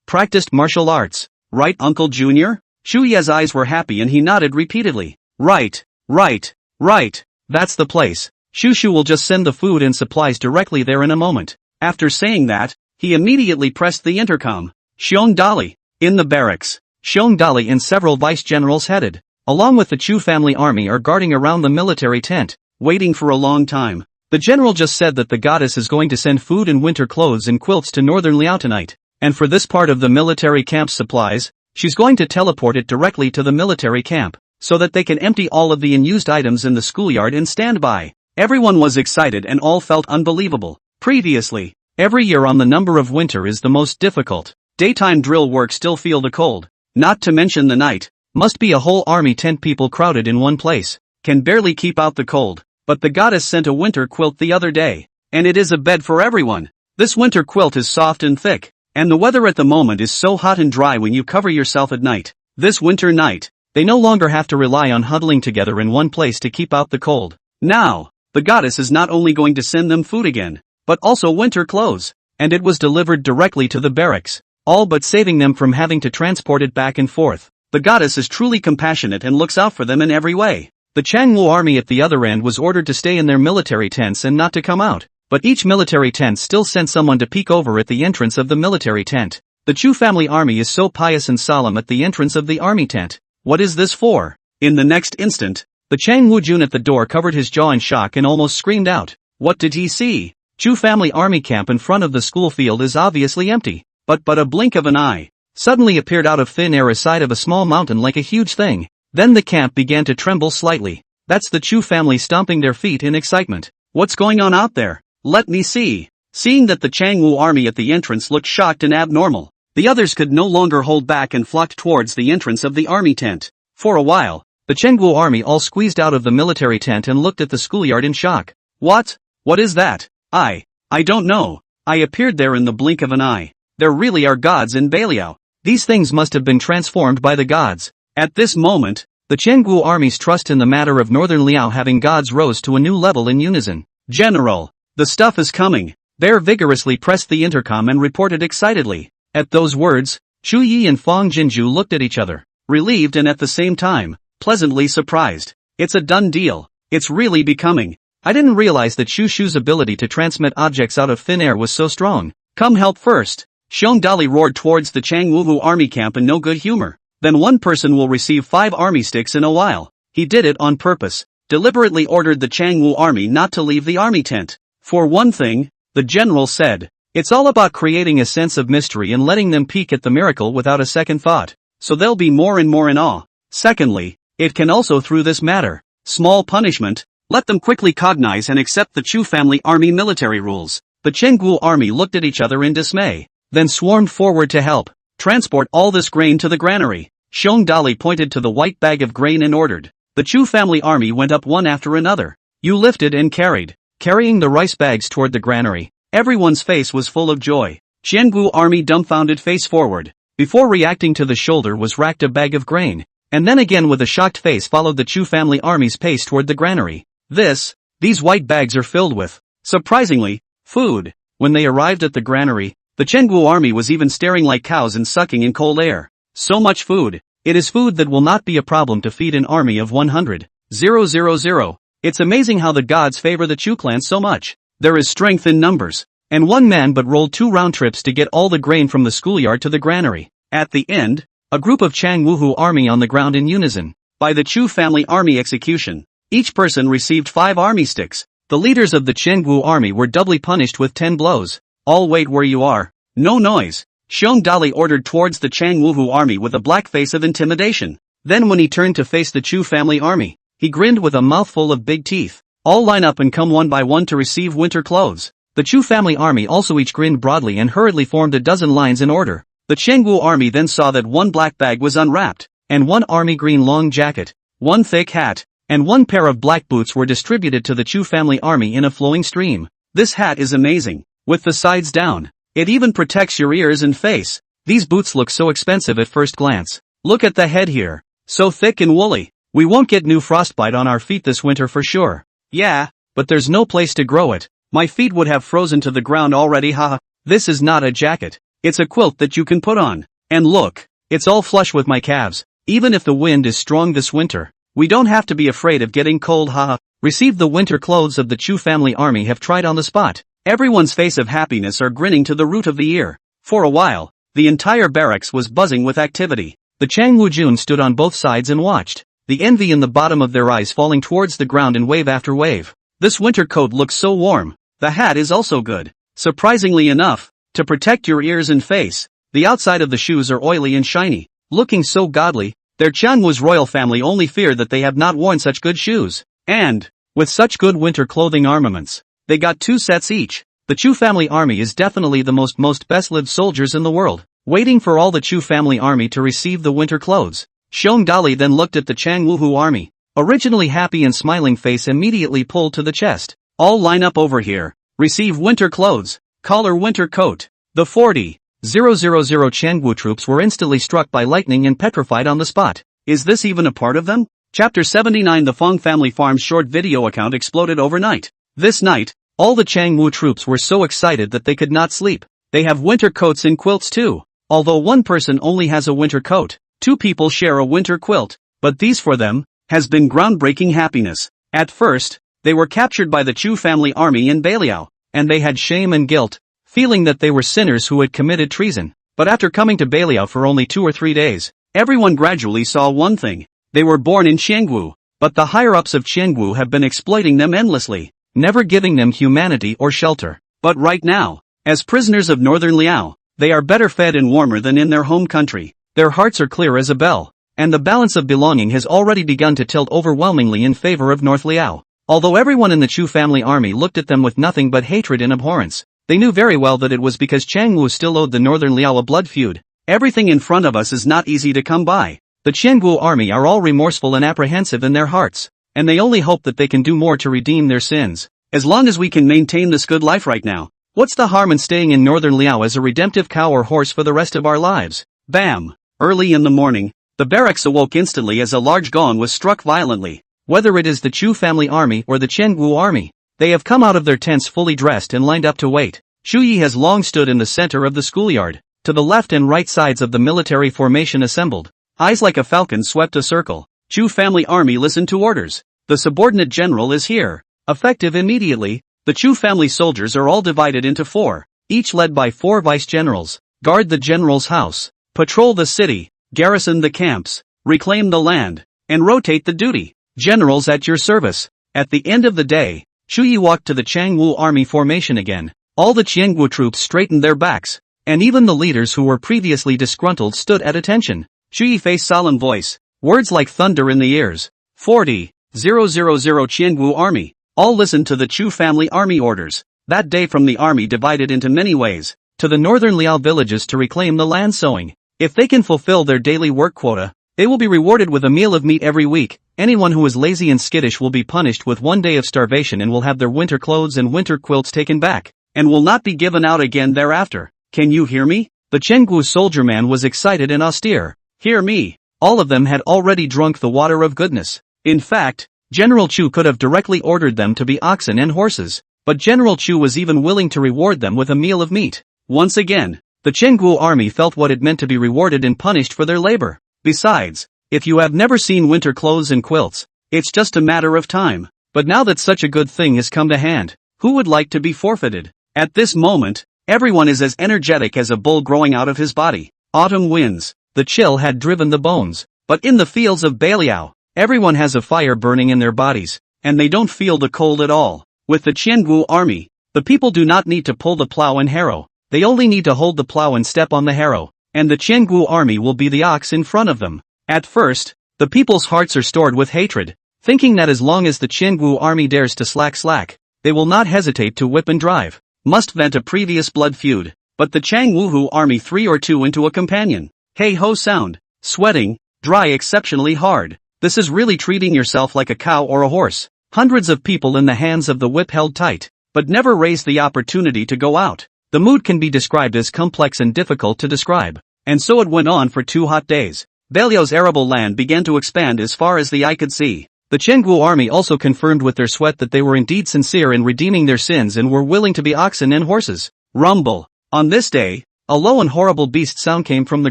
practiced martial arts. Right, Uncle Junior? Shu Ye's eyes were happy and he nodded repeatedly. Right. That's the place. Shu Shu will just send the food and supplies directly there in a moment. After saying that, he immediately pressed the intercom. Xiong Dali. In the barracks, Xiong Dali and several vice-generals headed, along with the Chu family army, are guarding around the military tent, waiting for a long time. The general just said that the goddess is going to send food and winter clothes and quilts to northern Liao tonight. And for this part of the military camp's supplies, she's going to teleport it directly to the military camp, so that they can empty all of the unused items in the schoolyard and stand by. Everyone was excited and all felt unbelievable. Previously, every year on the number of winter is the most difficult. Daytime drill work still feel the cold. Not to mention the night. Must be a whole army tent people crowded in one place. Can barely keep out the cold. But the goddess sent a winter quilt the other day. And it is a bed for everyone. This winter quilt is soft and thick. And the weather at the moment is so hot and dry when you cover yourself at night. This winter night, they no longer have to rely on huddling together in one place to keep out the cold. Now, the goddess is not only going to send them food again, but also winter clothes. And it was delivered directly to the barracks, all but saving them from having to transport it back and forth. The goddess is truly compassionate and looks out for them in every way. The Changwu army at the other end was ordered to stay in their military tents and not to come out. But each military tent still sent someone to peek over at the entrance of the military tent. The Chu family army is so pious and solemn at the entrance of the army tent. What is this for? In the next instant, The Chang Woo-jun at the door covered his jaw in shock and almost screamed out. What did he see? Chu family army camp in front of the school field is obviously empty. But a blink of an eye suddenly appeared out of thin air aside of a small mountain like a huge thing. Then the camp began to tremble slightly. That's the Chu family stomping their feet in excitement. What's going on out there? Let me see. Seeing that the Changwu army at the entrance looked shocked and abnormal, the others could no longer hold back and flocked towards the entrance of the army tent. For a while, the Changwu army all squeezed out of the military tent and looked at the schoolyard in shock. What? What is that? I don't know. I appeared there in the blink of an eye. There really are gods in Baliao. These things must have been transformed by the gods. At this moment, the Changwu army's trust in the matter of northern Liao having gods rose to a new level in unison. General, the stuff is coming. Bear vigorously pressed the intercom and reported excitedly. At those words, Chu Yi and Fong Jinju looked at each other, relieved and at the same time, pleasantly surprised. It's a done deal. It's really becoming. I didn't realize that Shu Shu's ability to transmit objects out of thin air was so strong. Come help first. Xiong Dali roared towards the Changwu army camp in no good humor. Then one person will receive 5 army sticks in a while. He did it on purpose, deliberately ordered the Changwu army not to leave the army tent. For one thing, the general said, it's all about creating a sense of mystery and letting them peek at the miracle without a second thought, so they'll be more and more in awe. Secondly, it can also through this matter, small punishment, let them quickly cognize and accept the Chu family army military rules. The Chengwu army looked at each other in dismay, then swarmed forward to help. Transport all this grain to the granary. Xiong Dali pointed to the white bag of grain and ordered. The Chu family army went up one after another. You lifted and carrying the rice bags toward the granary. Everyone's face was full of joy. Chengwu army dumbfounded face forward. Before reacting to the shoulder was racked a bag of grain, and then again with a shocked face followed the Chu family army's pace toward the granary. These white bags are filled with, surprisingly, food. When they arrived at the granary, the Chengwu army was even staring like cows and sucking in cold air. So much food. It is food that will not be a problem to feed an army of 100,000. It's amazing how the gods favor the Chu clan so much. There is strength in numbers. And one man but rolled 2 round trips to get all the grain from the schoolyard to the granary. At the end, a group of Changwu army on the ground in unison. By the Chu family army execution, each person received 5 army sticks. The leaders of the Chengwu army were doubly punished with 10 blows. All wait where you are. No noise. Xiong Dali ordered towards the Changwu army with a black face of intimidation. Then when he turned to face the Chu family army, he grinned with a mouthful of big teeth. All line up and come one by one to receive winter clothes. The Chu family army also each grinned broadly and hurriedly formed a dozen lines in order. The Chengwu army then saw that 1 black bag was unwrapped, and 1 army green long jacket, 1 thick hat, and 1 pair of black boots were distributed to the Chu family army in a flowing stream. This hat is amazing. With the sides down, it even protects your ears and face. These boots look so expensive at first glance. Look at the head here. So thick and woolly. We won't get new frostbite on our feet this winter for sure. Yeah, but there's no place to grow it. My feet would have frozen to the ground already, haha. This is not a jacket. It's a quilt that you can put on. And look, it's all flush with my calves. Even if the wind is strong this winter, we don't have to be afraid of getting cold, haha. Receive the winter clothes of the Chu family army have tried on the spot. Everyone's face of happiness are grinning to the root of the ear. For a while, the entire barracks was buzzing with activity. The Changwu Jun stood on both sides and watched, the envy in the bottom of their eyes falling towards the ground in wave after wave. This winter coat looks so warm. The hat is also good. Surprisingly enough, to protect your ears and face, the outside of the shoes are oily and shiny, looking so godly. Their Changwu's royal family only fear that they have not worn such good shoes. And, with such good winter clothing armaments, they got 2 sets each. The Chu family army is definitely the most best-lived soldiers in the world, waiting for all the Chu family army to receive the winter clothes. Xiong Dali then looked at the Changwu army. Originally happy and smiling face immediately pulled to the chest. All line up over here. Receive winter clothes. Collar winter coat. The 40,000 Changwu troops were instantly struck by lightning and petrified on the spot. Is this even a part of them? Chapter 79. The Fong Family Farm's short video account exploded overnight. This night, all the Changwu troops were so excited that they could not sleep. They have winter coats and quilts too. Although one person only has a winter coat, 2 people share a winter quilt. But these for them, has been groundbreaking happiness. At first, they were captured by the Chu family army in Baliao, and they had shame and guilt, feeling that they were sinners who had committed treason. But after coming to Baliao for only 2 or 3 days, everyone gradually saw one thing. They were born in Chengwu. But the higher-ups of Qiangwu have been exploiting them endlessly, never giving them humanity or shelter. But right now, as prisoners of northern Liao, they are better fed and warmer than in their home country. Their hearts are clear as a bell, and the balance of belonging has already begun to tilt overwhelmingly in favor of North Liao. Although everyone in the Chu family army looked at them with nothing but hatred and abhorrence, they knew very well that it was because Qiangwu still owed the northern Liao a blood feud. Everything in front of us is not easy to come by. The Qiangwu army are all remorseful and apprehensive in their hearts, and they only hope that they can do more to redeem their sins. As long as we can maintain this good life right now, what's the harm in staying in northern Liao as a redemptive cow or horse for the rest of our lives? Bam! Early in the morning, the barracks awoke instantly as a large gong was struck violently. Whether it is the Chu family army or the Qiangwu army, they have come out of their tents fully dressed and lined up to wait. Shu Yi has long stood in the center of the schoolyard, to the left and right sides of the military formation assembled. Eyes like a falcon swept a circle. Chu family army listened to orders. The subordinate general is here. Effective immediately, the Chu family soldiers are all divided into 4, each led by 4 vice-generals. Guard the general's house, patrol the city, garrison the camps, reclaim the land, and rotate the duty. Generals at your service. At the end of the day, Shu Yi walked to the Qiangwu army formation again. All the Qiangwu troops straightened their backs, and even the leaders who were previously disgruntled stood at attention. Shu Yi faced solemn voice, words like thunder in the ears. 40,000 Qiangwu army. All listened to the Chu family army orders. That day from the army divided into many ways, to the northern Liao villages to reclaim the land sowing. If they can fulfill their daily work quota, they will be rewarded with a meal of meat every week. Anyone who is lazy and skittish will be punished with 1 day of starvation and will have their winter clothes and winter quilts taken back, and will not be given out again thereafter. Can you hear me? The Qiangwu soldier man was excited and austere. Hear me. All of them had already drunk the water of goodness. In fact, General Chu could have directly ordered them to be oxen and horses, but General Chu was even willing to reward them with a meal of meat. Once again, the Qiangwu army felt what it meant to be rewarded and punished for their labor. Besides, if you have never seen winter clothes and quilts, it's just a matter of time. But now that such a good thing has come to hand, who would like to be forfeited? At this moment, everyone is as energetic as a bull growing out of his body. Autumn winds, the chill had driven the bones, but in the fields of Beiliao, everyone has a fire burning in their bodies, and they don't feel the cold at all. With the Qiangwu army, the people do not need to pull the plow and harrow, they only need to hold the plow and step on the harrow, and the Qiangwu army will be the ox in front of them. At first, the people's hearts are stored with hatred, thinking that as long as the Qiangwu army dares to slack, they will not hesitate to whip and drive. Must vent a previous blood feud, but the Qiangwu army 3 or 2 into a companion. Hey ho sound, sweating, dry exceptionally hard. This is really treating yourself like a cow or a horse. Hundreds of people in the hands of the whip held tight, but never raised the opportunity to go out. The mood can be described as complex and difficult to describe. And so it went on for 2 hot days. Beiliao's arable land began to expand as far as the eye could see. The Qiangwu army also confirmed with their sweat that they were indeed sincere in redeeming their sins and were willing to be oxen and horses. Rumble. On this day, a low and horrible beast sound came from the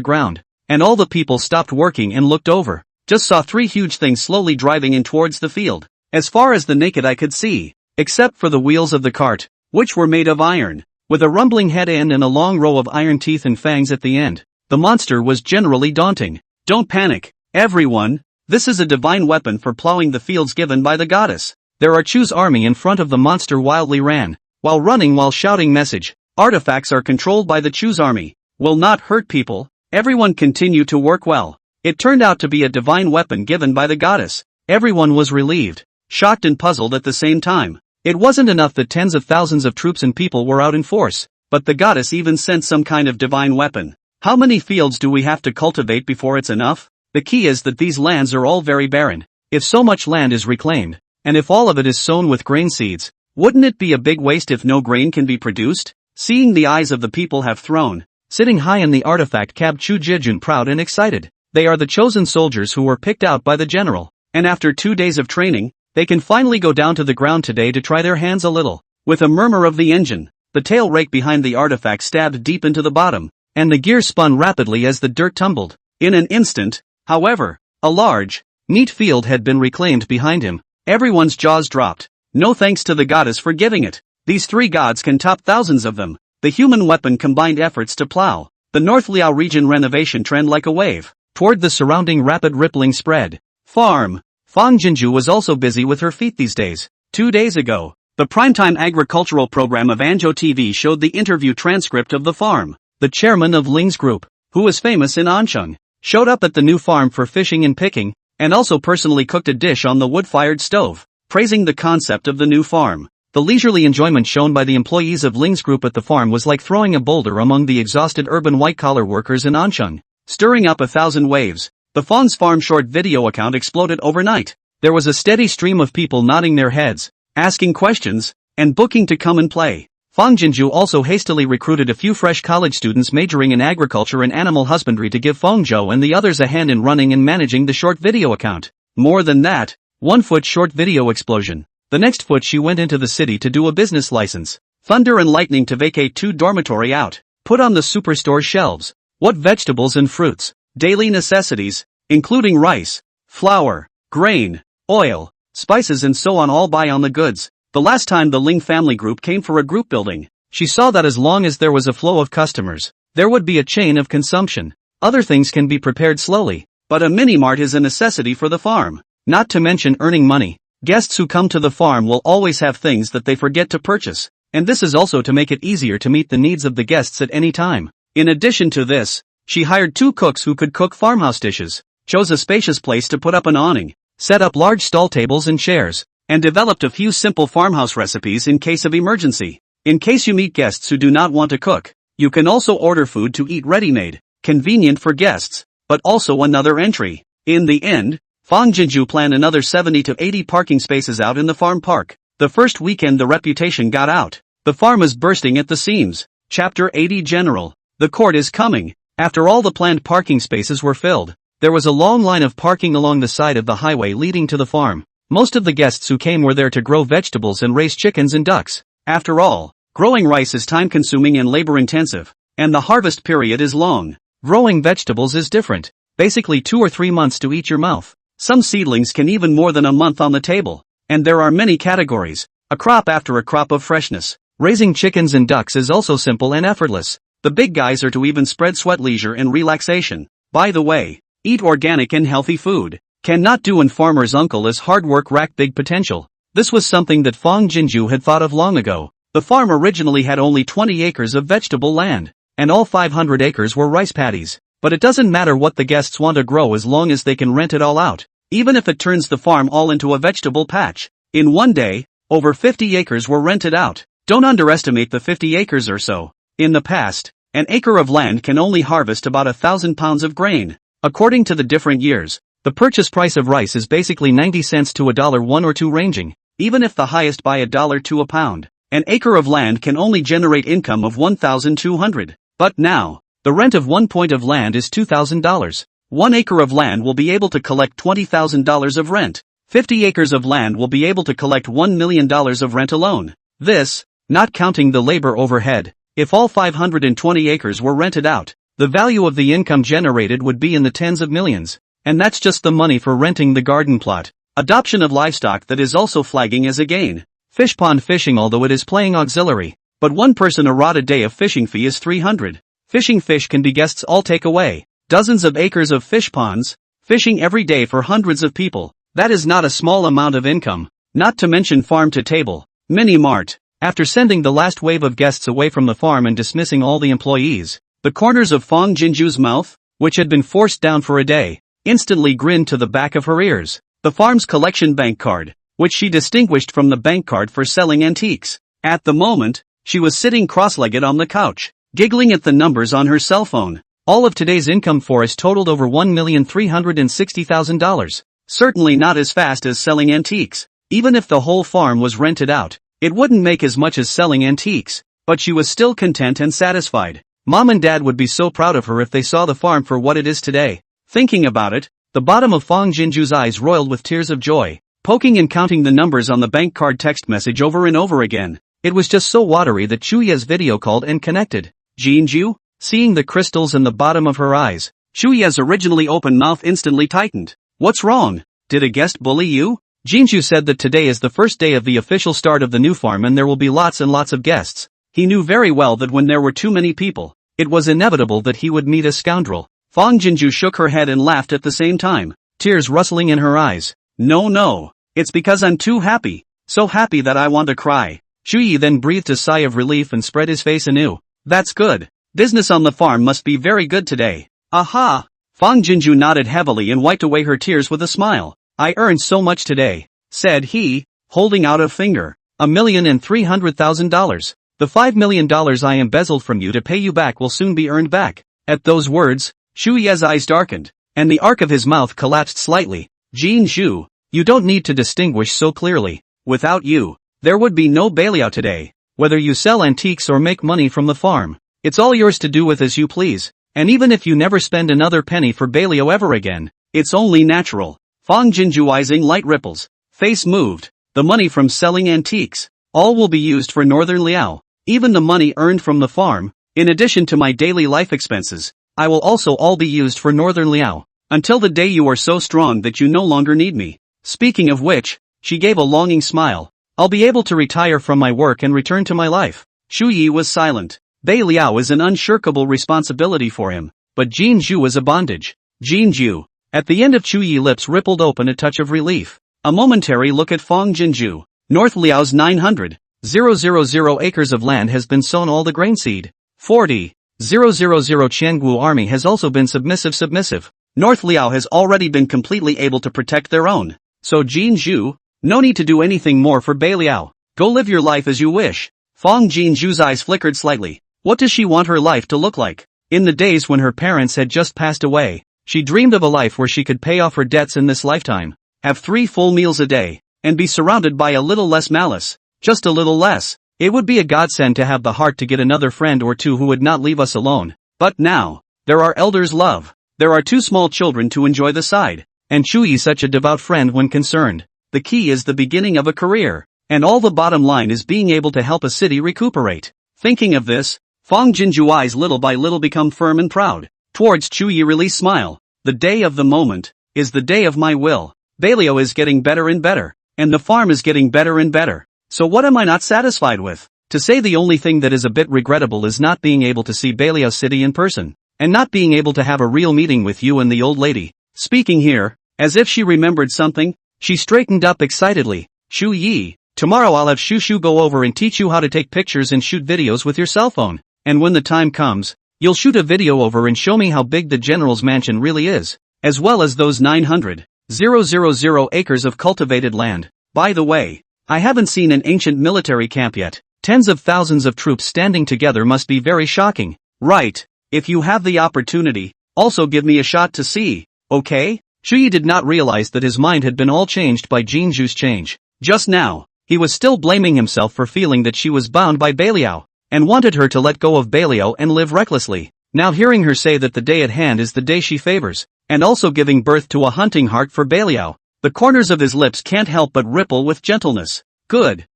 ground, and all the people stopped working and looked over. Just saw 3 huge things slowly driving in towards the field, as far as the naked eye could see, except for the wheels of the cart, which were made of iron, with a rumbling head end and a long row of iron teeth and fangs at the end. The monster was generally daunting. Don't panic, everyone, this is a divine weapon for plowing the fields given by the goddess. There are Chu's army in front of the monster wildly ran, while shouting message. Artifacts are controlled by the Chu's army, will not hurt people, everyone continue to work well. It turned out to be a divine weapon given by the goddess. Everyone was relieved, shocked and puzzled at the same time. It wasn't enough that tens of thousands of troops and people were out in force, but the goddess even sent some kind of divine weapon. How many fields do we have to cultivate before it's enough? The key is that these lands are all very barren. If so much land is reclaimed, and if all of it is sown with grain seeds, wouldn't it be a big waste if no grain can be produced? Seeing the eyes of the people have thrown, sitting high in the artifact cab Chu Jijun proud and excited. They are the chosen soldiers who were picked out by the general, and after 2 days of training, they can finally go down to the ground today to try their hands a little. With a murmur of the engine, the tail rake behind the artifact stabbed deep into the bottom, and the gear spun rapidly as the dirt tumbled. In an instant, however, a large, neat field had been reclaimed behind him. Everyone's jaws dropped. No thanks to the goddess for giving it. These 3 gods can top thousands of them. The human weapon combined efforts to plow the North Liao region renovation trend like a wave. Toward the surrounding rapid rippling spread. Farm, Fang Jinju was also busy with her feet these days. 2 days ago, the primetime agricultural program of Anzhou TV showed the interview transcript of the farm. The chairman of Ling's group, who was famous in Ansheng, showed up at the new farm for fishing and picking, and also personally cooked a dish on the wood-fired stove, praising the concept of the new farm. The leisurely enjoyment shown by the employees of Ling's group at the farm was like throwing a boulder among the exhausted urban white-collar workers in Ansheng, stirring up 1,000 waves. The Fang's farm short video account exploded overnight. There was a steady stream of people nodding their heads, asking questions, and booking to come and play. Fang Jinju also hastily recruited a few fresh college students majoring in agriculture and animal husbandry to give Feng Zhou and the others a hand in running and managing the short video account. More than that, 1 foot short video explosion. The next foot she went into the city to do a business license. Thunder and lightning to vacate 2 dormitory out. Put on the superstore shelves. What vegetables and fruits, daily necessities, including rice, flour, grain, oil, spices and so on all buy on the goods. The last time the Ling family group came for a group building, she saw that as long as there was a flow of customers, there would be a chain of consumption. Other things can be prepared slowly, but a mini-mart is a necessity for the farm. Not to mention earning money. Guests who come to the farm will always have things that they forget to purchase, and this is also to make it easier to meet the needs of the guests at any time. In addition to this, she hired 2 cooks who could cook farmhouse dishes, chose a spacious place to put up an awning, set up large stall tables and chairs, and developed a few simple farmhouse recipes in case of emergency. In case you meet guests who do not want to cook, you can also order food to eat ready-made, convenient for guests, but also another entry. In the end, Fang Jinju planned another 70 to 80 parking spaces out in the farm park. The first weekend the reputation got out. The farm is bursting at the seams. Chapter 80 General. The court is coming. After all the planned parking spaces were filled, there was a long line of parking along the side of the highway leading to the farm. Most of the guests who came were there to grow vegetables and raise chickens and ducks. After all, growing rice is time-consuming and labor-intensive, and the harvest period is long. Growing vegetables is different. Basically 2 or 3 months to eat your mouth. Some seedlings can even more than a month on the table. And there are many categories, a crop after a crop of freshness. Raising chickens and ducks is also simple and effortless. The big guys are to even spread sweat leisure and relaxation. By the way, eat organic and healthy food. Cannot do and farmer's uncle is hard work rack big potential. This was something that Fang Jinju had thought of long ago. The farm originally had only 20 acres of vegetable land, and all 500 acres were rice paddies. But it doesn't matter what the guests want to grow as long as they can rent it all out, even if it turns the farm all into a vegetable patch. In one day, over 50 acres were rented out. Don't underestimate the 50 acres or so. In the past, an acre of land can only harvest about 1,000 pounds of grain. According to the different years, the purchase price of rice is basically 90 cents to $1 or 2 ranging, even if the highest by $1 to a pound. An acre of land can only generate income of $1,200. But now, the rent of 1 point of land is $2,000. 1 acre of land will be able to collect $20,000 of rent. 50 acres of land will be able to collect $1 million of rent alone. This, not counting the labor overhead. If all 520 acres were rented out, the value of the income generated would be in the tens of millions. And that's just the money for renting the garden plot. Adoption of livestock that is also flagging as a gain. Fish pond fishing, although it is playing auxiliary, but 1 person a rod a day of fishing fee is 300. Fishing fish can be guests all take away. Dozens of acres of fish ponds, fishing every day for hundreds of people. That is not a small amount of income. Not to mention farm to table, mini mart. After sending the last wave of guests away from the farm and dismissing all the employees, the corners of Fang Jinju's mouth, which had been forced down for a day, instantly grinned to the back of her ears. The farm's collection bank card, which she distinguished from the bank card for selling antiques. At the moment, she was sitting cross-legged on the couch, giggling at the numbers on her cell phone. All of today's income for us totaled over $1,360,000. Certainly not as fast as selling antiques. Even if the whole farm was rented out, it wouldn't make as much as selling antiques, but she was still content and satisfied. Mom and Dad would be so proud of her if they saw the farm for what it is today. Thinking about it, the bottom of Fang Jinju's eyes roiled with tears of joy, poking and counting the numbers on the bank card text message over and over again. It was just so watery that Chuya's video called and connected. Jinju? Seeing the crystals in the bottom of her eyes, Chuya's originally open mouth instantly tightened. What's wrong? Did a guest bully you? Jinju said that today is the first day of the official start of the new farm and there will be lots and lots of guests. He knew very well that when there were too many people, it was inevitable that he would meet a scoundrel. Fang Jinju shook her head and laughed at the same time, tears rustling in her eyes. No. It's because I'm too happy. So happy that I want to cry. Chuyi then breathed a sigh of relief and spread his face anew. That's good. Business on the farm must be very good today. Aha! Fang Jinju nodded heavily and wiped away her tears with a smile. I earned so much today, said he, holding out a finger. $1,300,000. The $5 million I embezzled from you to pay you back will soon be earned back. At those words, Chuyi's eyes darkened, and the arc of his mouth collapsed slightly. Jinju, you don't need to distinguish so clearly. Without you, there would be no Beliao today. Whether you sell antiques or make money from the farm, it's all yours to do with as you please. And even if you never spend another penny for Beliao ever again, it's only natural. Fang Jinju's light ripples. Face moved. The money from selling antiques, all will be used for Northern Liao. Even the money earned from the farm, in addition to my daily life expenses, I will also all be used for Northern Liao. Until the day you are so strong that you no longer need me. Speaking of which, she gave a longing smile. I'll be able to retire from my work and return to my life. Chuyi was silent. Beliao is an unshirkable responsibility for him, but Jinju is a bondage. Jinju. At the end of Chuyi's lips rippled open a touch of relief. A momentary look at Fang Jinju. North Liao's 900,000 acres of land has been sown all the grain seed. 40,000 Qiangu army has also been submissive. North Liao has already been completely able to protect their own. So Jinju, no need to do anything more for Beliao. Go live your life as you wish. Fang Jinju's eyes flickered slightly. What does she want her life to look like? In the days when her parents had just passed away, she dreamed of a life where she could pay off her debts in this lifetime, have 3 full meals a day, and be surrounded by a little less malice. Just a little less. It would be a godsend to have the heart to get another friend or two who would not leave us alone. But now, there are elders' love. There are 2 small children to enjoy the side. And Chuyi such a devout friend when concerned. The key is the beginning of a career. And all the bottom line is being able to help a city recuperate. Thinking of this, Fang Jinju's eyes little by little become firm and proud. Towards Chuyi release smile. The day of the moment is the day of my will. Beliao is getting better and better. And the farm is getting better and better. So what am I not satisfied with? To say the only thing that is a bit regrettable is not being able to see Beliao City in person. And not being able to have a real meeting with you and the old lady. Speaking here, as if she remembered something, she straightened up excitedly. Chuyi, tomorrow I'll have Shushu go over and teach you how to take pictures and shoot videos with your cell phone. And when the time comes, you'll shoot a video over and show me how big the general's mansion really is. As well as those 900,000 acres of cultivated land. By the way, I haven't seen an ancient military camp yet. Tens of thousands of troops standing together must be very shocking. Right. If you have the opportunity, also give me a shot to see, okay? Chuyi did not realize that his mind had been all changed by Jinju's change. Just now, he was still blaming himself for feeling that she was bound by Beliao, and wanted her to let go of Beliao and live recklessly. Now hearing her say that the day at hand is the day she favors, and also giving birth to a hunting heart for Beliao, the corners of his lips can't help but ripple with gentleness. Good.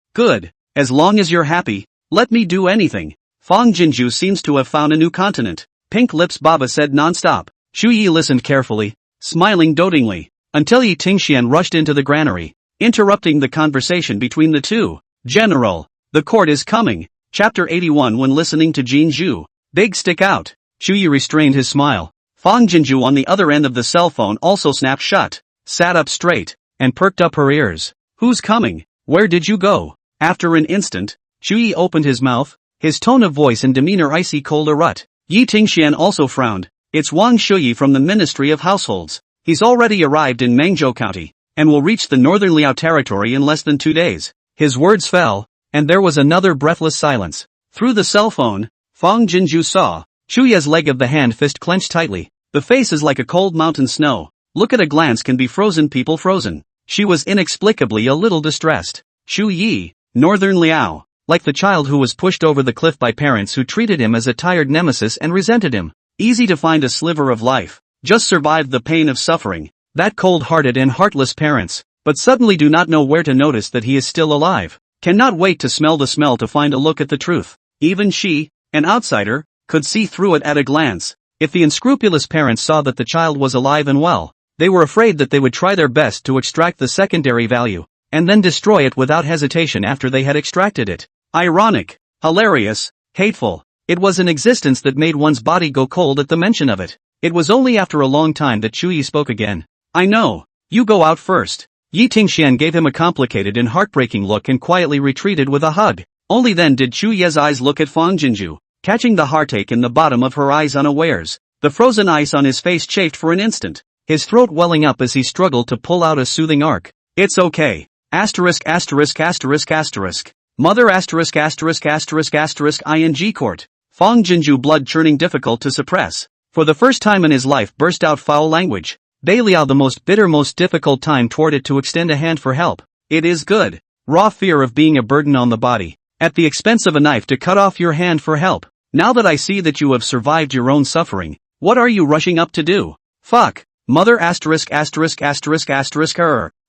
As long as you're happy, let me do anything. Fang Jinju seems to have found a new continent. Pink Lips Baba said non-stop. Chuyi listened carefully, smiling dotingly, until Yi Tingxian rushed into the granary, interrupting the conversation between the two. General, the court is coming. Chapter 81. When listening to Jinju, big stick out. Chuyi restrained his smile. Fang Jinju on the other end of the cell phone also snapped shut, sat up straight, and perked up her ears. Who's coming? Where did you go? After an instant, Chuyi opened his mouth, his tone of voice and demeanor icy cold a rut. Yi Tingxian also frowned. It's Wang Shuyi from the Ministry of Households. He's already arrived in Mangzhou County, and will reach the Northern Liao territory in less than 2 days. His words fell, and there was another breathless silence. Through the cell phone, Fang Jinju saw Chuyi's leg of the hand fist clenched tightly. The face is like a cold mountain snow. Look at a glance can be frozen people frozen. She was inexplicably a little distressed. Chuyi, Northern Liao, like the child who was pushed over the cliff by parents who treated him as a tired nemesis and resented him. Easy to find a sliver of life, just survived the pain of suffering. That cold-hearted and heartless parents, but suddenly do not know where to notice that he is still alive. Cannot wait to smell the smell to find a look at the truth. Even she, an outsider, could see through it at a glance. If the unscrupulous parents saw that the child was alive and well, they were afraid that they would try their best to extract the secondary value, and then destroy it without hesitation after they had extracted it. Ironic, hilarious, hateful. It was an existence that made one's body go cold at the mention of it. It was only after a long time that Chuyi spoke again. I know. You go out first. Yi Tingxian gave him a complicated and heartbreaking look and quietly retreated with a hug. Only then did Chu Ye's eyes look at Fang Jinju, catching the heartache in the bottom of her eyes unawares. The frozen ice on his face chafed for an instant, his throat welling up as he struggled to pull out a soothing arc. It's okay. Asterisk asterisk asterisk asterisk. Mother asterisk asterisk asterisk asterisk ing court. Fang Jinju, blood churning difficult to suppress, for the first time in his life burst out foul language. Beiliao, the most bitter, most difficult time toward it to extend a hand for help. It is good. Raw fear of being a burden on the body, at the expense of a knife to cut off your hand for help. Now that I see that you have survived your own suffering, what are you rushing up to do? Fuck. Mother asterisk asterisk asterisk asterisk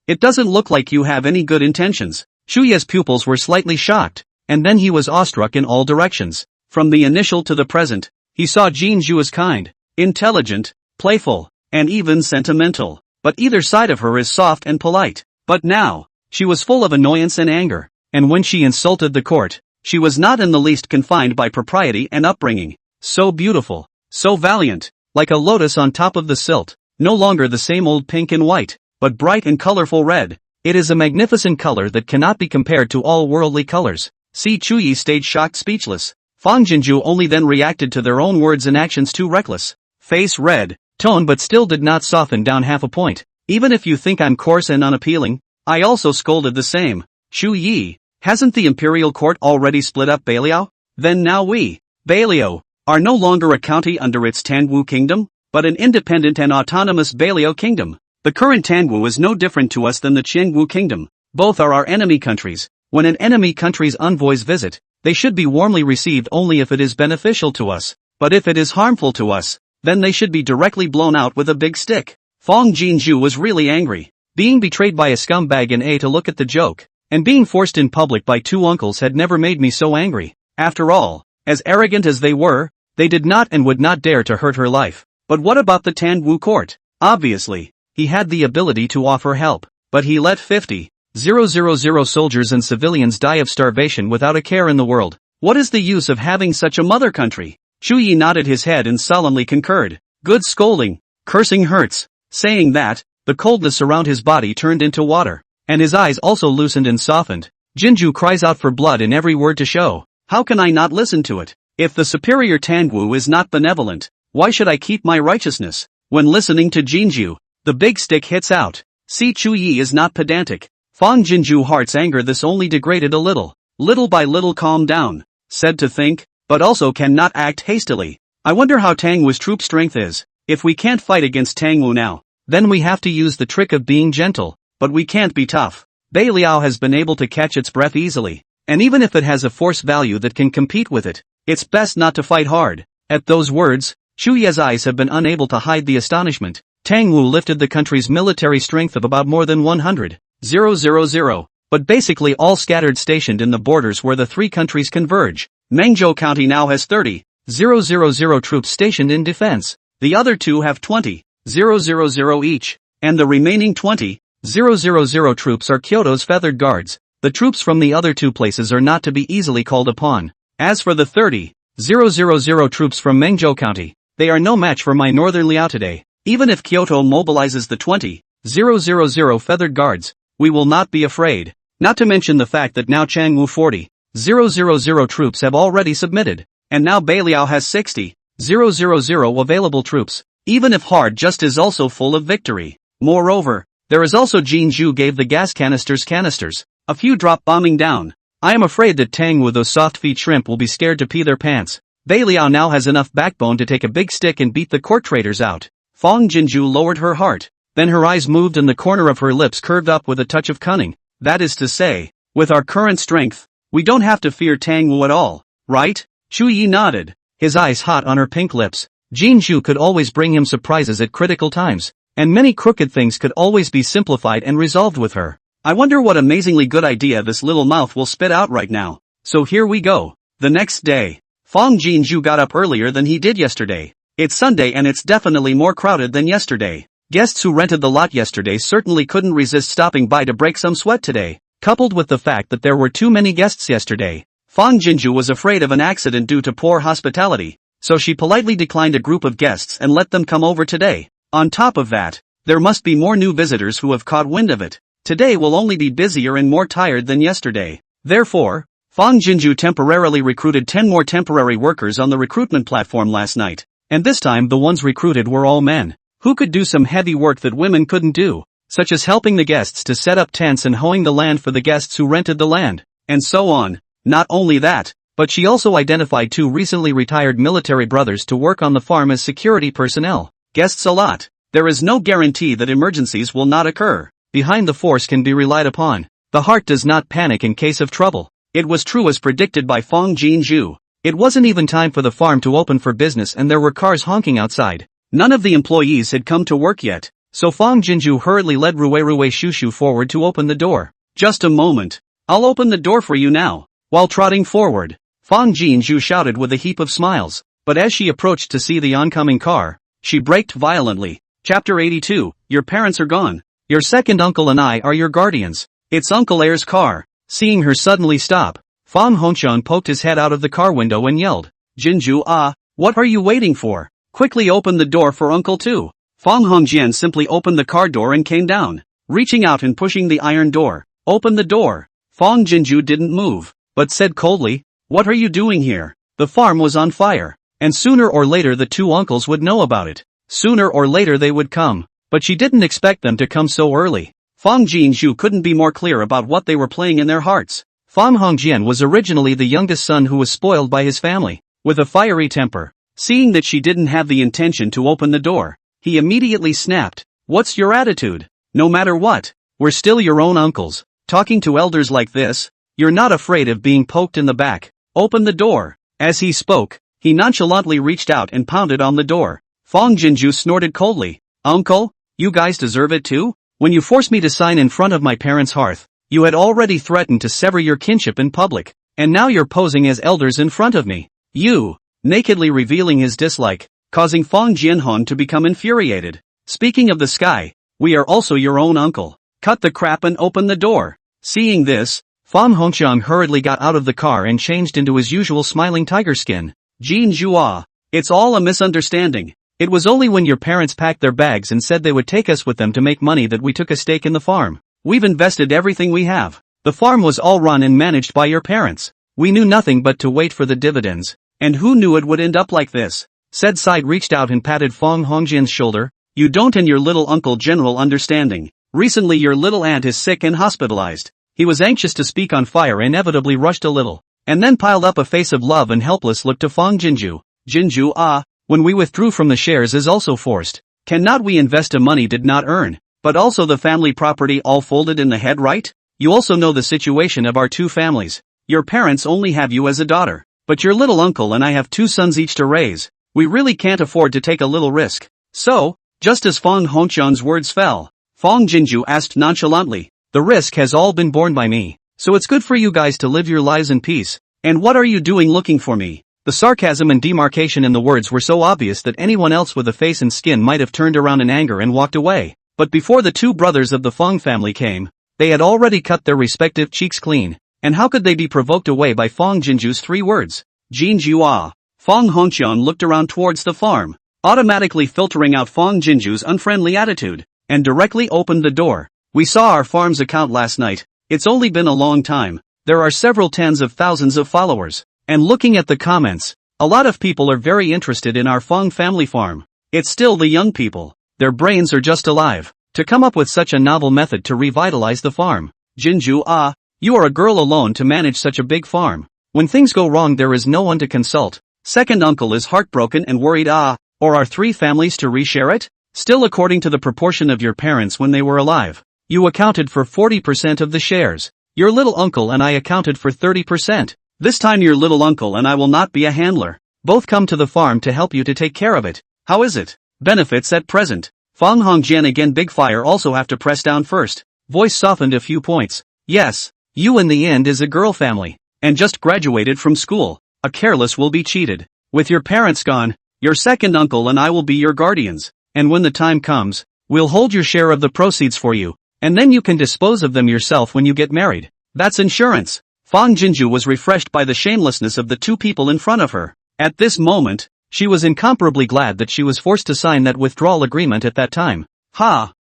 It doesn't look like you have any good intentions. Chu Ye's pupils were slightly shocked, and then he was awestruck in all directions. From the initial to the present, he saw Jinju as kind, intelligent, playful, and even sentimental, but either side of her is soft and polite. But now, she was full of annoyance and anger, and when she insulted the court, she was not in the least confined by propriety and upbringing. So beautiful, so valiant, like a lotus on top of the silt, no longer the same old pink and white, but bright and colorful red. It is a magnificent color that cannot be compared to all worldly colors. See, Chu Yi stayed shocked, speechless. Fang Jinju only then reacted to their own words and actions too reckless. Face red, tone but still did not soften down half a point. Even if you think I'm coarse and unappealing, I also scolded the same. Chu Yi, hasn't the imperial court already split up Beiliao? Then now we, Beiliao, are no longer a county under its Tangwu kingdom, but an independent and autonomous Beiliao kingdom. The current Tangwu is no different to us than the Qiangwu kingdom. Both are our enemy countries. When an enemy country's envoys visit, they should be warmly received only if it is beneficial to us. But if it is harmful to us, then they should be directly blown out with a big stick. Fang Jinju was really angry. Being betrayed by a scumbag and to look at the joke, and being forced in public by two uncles had never made me so angry. After all, as arrogant as they were, they did not and would not dare to hurt her life. But what about the Tangwu court? Obviously, he had the ability to offer help, but he let 50,000 soldiers and civilians die of starvation without a care in the world. What is the use of having such a mother country? Chu Yi nodded his head and solemnly concurred. Good scolding. Cursing hurts. Saying that, the coldness around his body turned into water, and his eyes also loosened and softened. Jinju cries out for blood in every word to show. How can I not listen to it? If the superior Tangwu is not benevolent, why should I keep my righteousness? When listening to Jinju, the big stick hits out. See, Chu Yi is not pedantic. Fang Jinju heart's anger this only degraded a little. Little by little calmed down. Said to think, but also cannot act hastily. I wonder how Tangwu's troop strength is. If we can't fight against Tangwu now, then we have to use the trick of being gentle, but we can't be tough. Beiliao has been able to catch its breath easily, and even if it has a force value that can compete with it, it's best not to fight hard. At those words, Chu Ye's eyes have been unable to hide the astonishment. Tangwu lifted the country's military strength of about more than 100,000, but basically all scattered stationed in the borders where the three countries converge. Mengzhou County now has 30,000 troops stationed in defense. The other two have 20,000 each, and the remaining 20,000 troops are Kyoto's feathered guards. The troops from the other two places are not to be easily called upon. As for the 30,000 troops from Mengzhou County, they are no match for my northern Liao today. Even if Kyoto mobilizes the 20,000 feathered guards, we will not be afraid. Not to mention the fact that now Changwu 40,000 troops have already submitted, and now Beiliao has 60,000 available troops. Even if hard, just is also full of victory. Moreover, there is also Jinju gave the gas canisters. A few drop bombing down. I am afraid that Tangwu, those soft-feet shrimp, will be scared to pee their pants. Beiliao now has enough backbone to take a big stick and beat the court traitors out. Fang Jinju lowered her heart. Then her eyes moved and the corner of her lips curved up with a touch of cunning. That is to say, with our current strength, we don't have to fear Tangwu at all, right? Chu Yi nodded, his eyes hot on her pink lips. Jinju could always bring him surprises at critical times, and many crooked things could always be simplified and resolved with her. I wonder what amazingly good idea this little mouth will spit out right now. So here we go. The next day, Fang Jinju got up earlier than he did yesterday. It's Sunday and it's definitely more crowded than yesterday. Guests who rented the lot yesterday certainly couldn't resist stopping by to break some sweat today. Coupled with the fact that there were too many guests yesterday, Fang Jinju was afraid of an accident due to poor hospitality, so she politely declined a group of guests and let them come over today. On top of that, there must be more new visitors who have caught wind of it. Today will only be busier and more tired than yesterday. Therefore, Fang Jinju temporarily recruited 10 more temporary workers on the recruitment platform last night. And this time the ones recruited were all men, who could do some heavy work that women couldn't do, such as helping the guests to set up tents and hoeing the land for the guests who rented the land, and so on. Not only that, but she also identified 2 recently retired military brothers to work on the farm as security personnel. Guests a lot. There is no guarantee that emergencies will not occur. Behind the force can be relied upon. The heart does not panic in case of trouble. It was true as predicted by Fang Jinju. It wasn't even time for the farm to open for business and there were cars honking outside. None of the employees had come to work yet, so Fang Jinju hurriedly led Rui Shushu forward to open the door. Just a moment. I'll open the door for you now. While trotting forward, Fang Jinju shouted with a heap of smiles, but as she approached to see the oncoming car, she braked violently. Chapter 82, Your parents are gone. Your second uncle and I are your guardians. It's Uncle Air's car. Seeing her suddenly stop, Fang Hongqian poked his head out of the car window and yelled, Jinju, what are you waiting for? Quickly open the door for Uncle too. Fang Hongjian simply opened the car door and came down, reaching out and pushing the iron door. Open the door. Fang Jinju didn't move, but said coldly, What are you doing here? The farm was on fire, and sooner or later the 2 uncles would know about it. Sooner or later they would come, but she didn't expect them to come so early. Fang Jinju couldn't be more clear about what they were playing in their hearts. Fang Hongjian was originally the youngest son who was spoiled by his family, with a fiery temper. Seeing that she didn't have the intention to open the door, he immediately snapped, What's your attitude? No matter what, we're still your own uncles. Talking to elders like this, you're not afraid of being poked in the back. Open the door. As he spoke, he nonchalantly reached out and pounded on the door. Fang Jinju snorted coldly, Uncle, you guys deserve it too? When you forced me to sign in front of my parents' hearth, you had already threatened to sever your kinship in public, and now you're posing as elders in front of me. You, nakedly revealing his dislike, causing Fang Jianhong to become infuriated. Speaking of the sky, we are also your own uncle. Cut the crap and open the door. Seeing this, Fang Hongqiang hurriedly got out of the car and changed into his usual smiling tiger skin. Jin Zhua, it's all a misunderstanding. It was only when your parents packed their bags and said they would take us with them to make money that we took a stake in the farm. We've invested everything we have. The farm was all run and managed by your parents. We knew nothing but to wait for the dividends. And who knew it would end up like this? Said Side reached out and patted Fang Hongjian's shoulder. You don't and your little uncle general understanding. Recently your little aunt is sick and hospitalized. He was anxious to speak on fire, inevitably rushed a little, and then piled up a face of love and helpless look to Fang Jinju. Jinju, when we withdrew from the shares is also forced. Cannot we invest a money did not earn, but also the family property all folded in the head, right? You also know the situation of our 2 families. Your parents only have you as a daughter, but your little uncle and I have 2 sons each to raise. We really can't afford to take a little risk. So, just as Fang Hongqian's words fell, Fang Jinju asked nonchalantly, The risk has all been borne by me, so it's good for you guys to live your lives in peace. And what are you doing looking for me? The sarcasm and demarcation in the words were so obvious that anyone else with a face and skin might have turned around in anger and walked away. But before the 2 brothers of the Fang family came, they had already cut their respective cheeks clean, and how could they be provoked away by Fang Jinju's 3 words? Jin Jua. Fang Hongqian looked around towards the farm, automatically filtering out Fang Jinju's unfriendly attitude, and directly opened the door. We saw our farm's account last night. It's only been a long time. There are several tens of thousands of followers. And looking at the comments, a lot of people are very interested in our Fang family farm. It's still the young people. Their brains are just alive to come up with such a novel method to revitalize the farm. Jinju, you are a girl alone to manage such a big farm. When things go wrong there is no one to consult. Second uncle is heartbroken and worried, or are 3 families to reshare it? Still, according to the proportion of your parents when they were alive, you accounted for 40% of the shares. Your little uncle and I accounted for 30%. This time your little uncle and I will not be a handler. Both come to the farm to help you to take care of it. How is it? Benefits at present. Fang Hongjian again. Big fire also have to press down first. Voice softened a few points. Yes, you in the end is a girl family, and just graduated from school. A careless will be cheated. With your parents gone, your second uncle and I will be your guardians, and when the time comes, we'll hold your share of the proceeds for you, and then you can dispose of them yourself when you get married. That's insurance. Fang Jinju was refreshed by the shamelessness of the 2 people in front of her. At this moment, she was incomparably glad that she was forced to sign that withdrawal agreement at that time.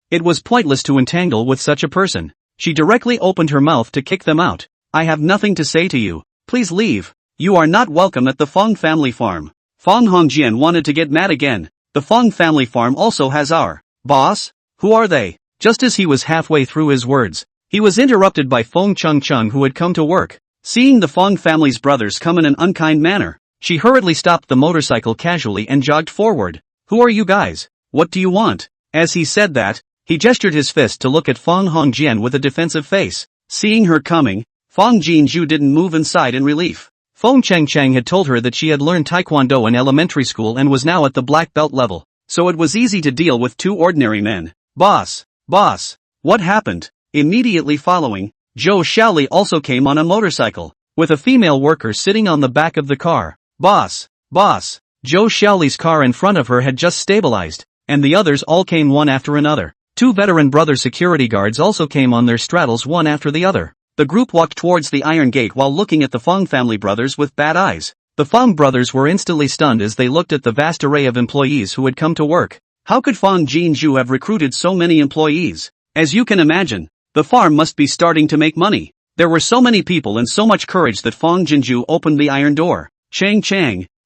It was pointless to entangle with such a person. she directly opened her mouth to kick them out. I have nothing to say to you. Please leave. You are not welcome at the Fong family farm. Fong Hongjian wanted to get mad again. The Fong family farm also has our boss? Who are they? Just as he was halfway through his words, he was interrupted by Fong Chung, who had come to work. Seeing the Fong family's brothers come in an unkind manner, she hurriedly stopped the motorcycle casually and jogged forward. Who are you guys? What do you want? As he said that, he gestured his fist to look at Fong Hongjian with a defensive face. Seeing her coming, Fong Jinju didn't move inside in relief. Fong Chang had told her that she had learned Taekwondo in elementary school and was now at the black belt level, so it was easy to deal with two ordinary men. Boss, what happened? Immediately following, Zhou Xiaoli also came on a motorcycle, with a female worker sitting on the back of the car. Boss, Zhou Xiaoli's car in front of her had just stabilized, and the others all came one after another. Two veteran brother security guards also came on their straddles one after the other. The group walked towards the iron gate while looking at the Fong family brothers with bad eyes. The Fong brothers were instantly stunned as they looked at the vast array of employees who had come to work. How could Fong Jinju have recruited so many employees? As you can imagine, the farm must be starting to make money. There were so many people and so much courage that Fong Jinju opened the iron door. Chang,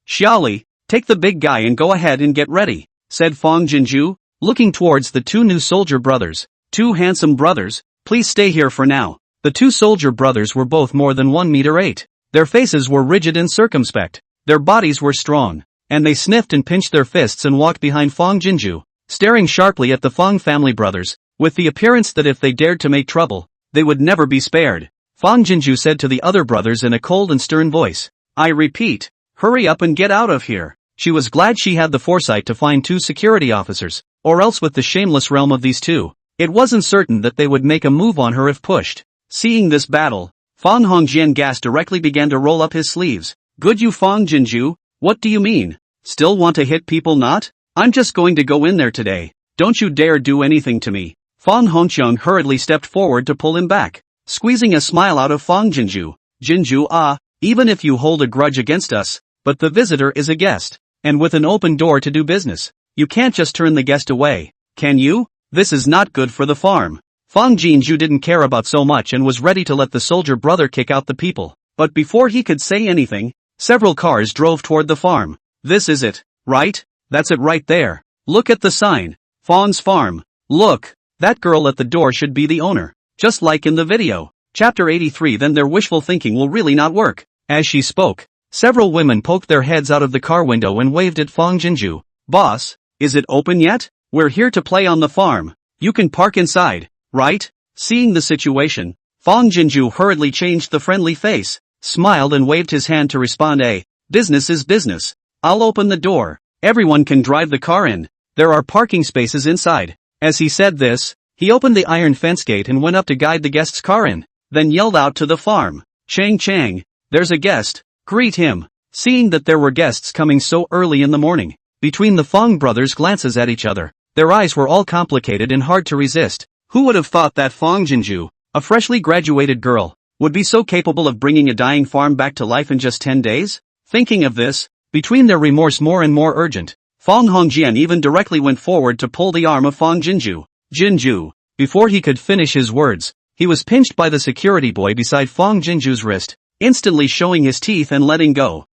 Xiaoli, take the big guy and go ahead and get ready, said Fong Jinju, looking towards the two new soldier brothers. Two handsome brothers, please stay here for now. The two soldier brothers were both more than 1 meter 8. Their faces were rigid and circumspect. Their bodies were strong, and they sniffed and pinched their fists and walked behind Fong Jinju, staring sharply at the Fong family brothers, with the appearance that if they dared to make trouble, they would never be spared. Fong Jinju said to the other brothers in a cold and stern voice, I repeat, hurry up and get out of here. She was glad she had the foresight to find two security officers, or else with the shameless realm of these two, it wasn't certain that they would make a move on her if pushed. Seeing this battle, Fong Hongjian Gas directly began to roll up his sleeves. Good you Fong Jinju, what do you mean? Still want to hit people not? I'm just going to go in there today. Don't you dare do anything to me. Fong Hongqiang hurriedly stepped forward to pull him back, squeezing a smile out of Fong Jinju. Jinju even if you hold a grudge against us, but the visitor is a guest, and with an open door to do business, you can't just turn the guest away, can you? This is not good for the farm. Fong Jinju didn't care about so much and was ready to let the soldier brother kick out the people, but before he could say anything, several cars drove toward the farm. This is it, right? That's it right there. Look at the sign. Fong's farm. Look, that girl at the door should be the owner, just like in the video. Chapter 83. Then their wishful thinking will really not work. As she spoke, several women poked their heads out of the car window and waved at Fong Jinju. Boss, is it open yet? We're here to play on the farm. You can park inside. Right? Seeing the situation, Fong Jinju hurriedly changed the friendly face, smiled and waved his hand to respond. Business is business. I'll open the door. Everyone can drive the car in. There are parking spaces inside. As he said this, he opened the iron fence gate and went up to guide the guest's car in, then yelled out to the farm. Chang, there's a guest. Greet him. Seeing that there were guests coming so early in the morning, between the Fong brothers' glances at each other, their eyes were all complicated and hard to resist. Who would have thought that Fong Jinju, a freshly graduated girl, would be so capable of bringing a dying farm back to life in just 10 days? Thinking of this, between their remorse more and more urgent, Fong Hongjian even directly went forward to pull the arm of Fong Jinju. Jinju. Before he could finish his words, he was pinched by the security boy beside Fong Jinju's wrist, instantly showing his teeth and letting go.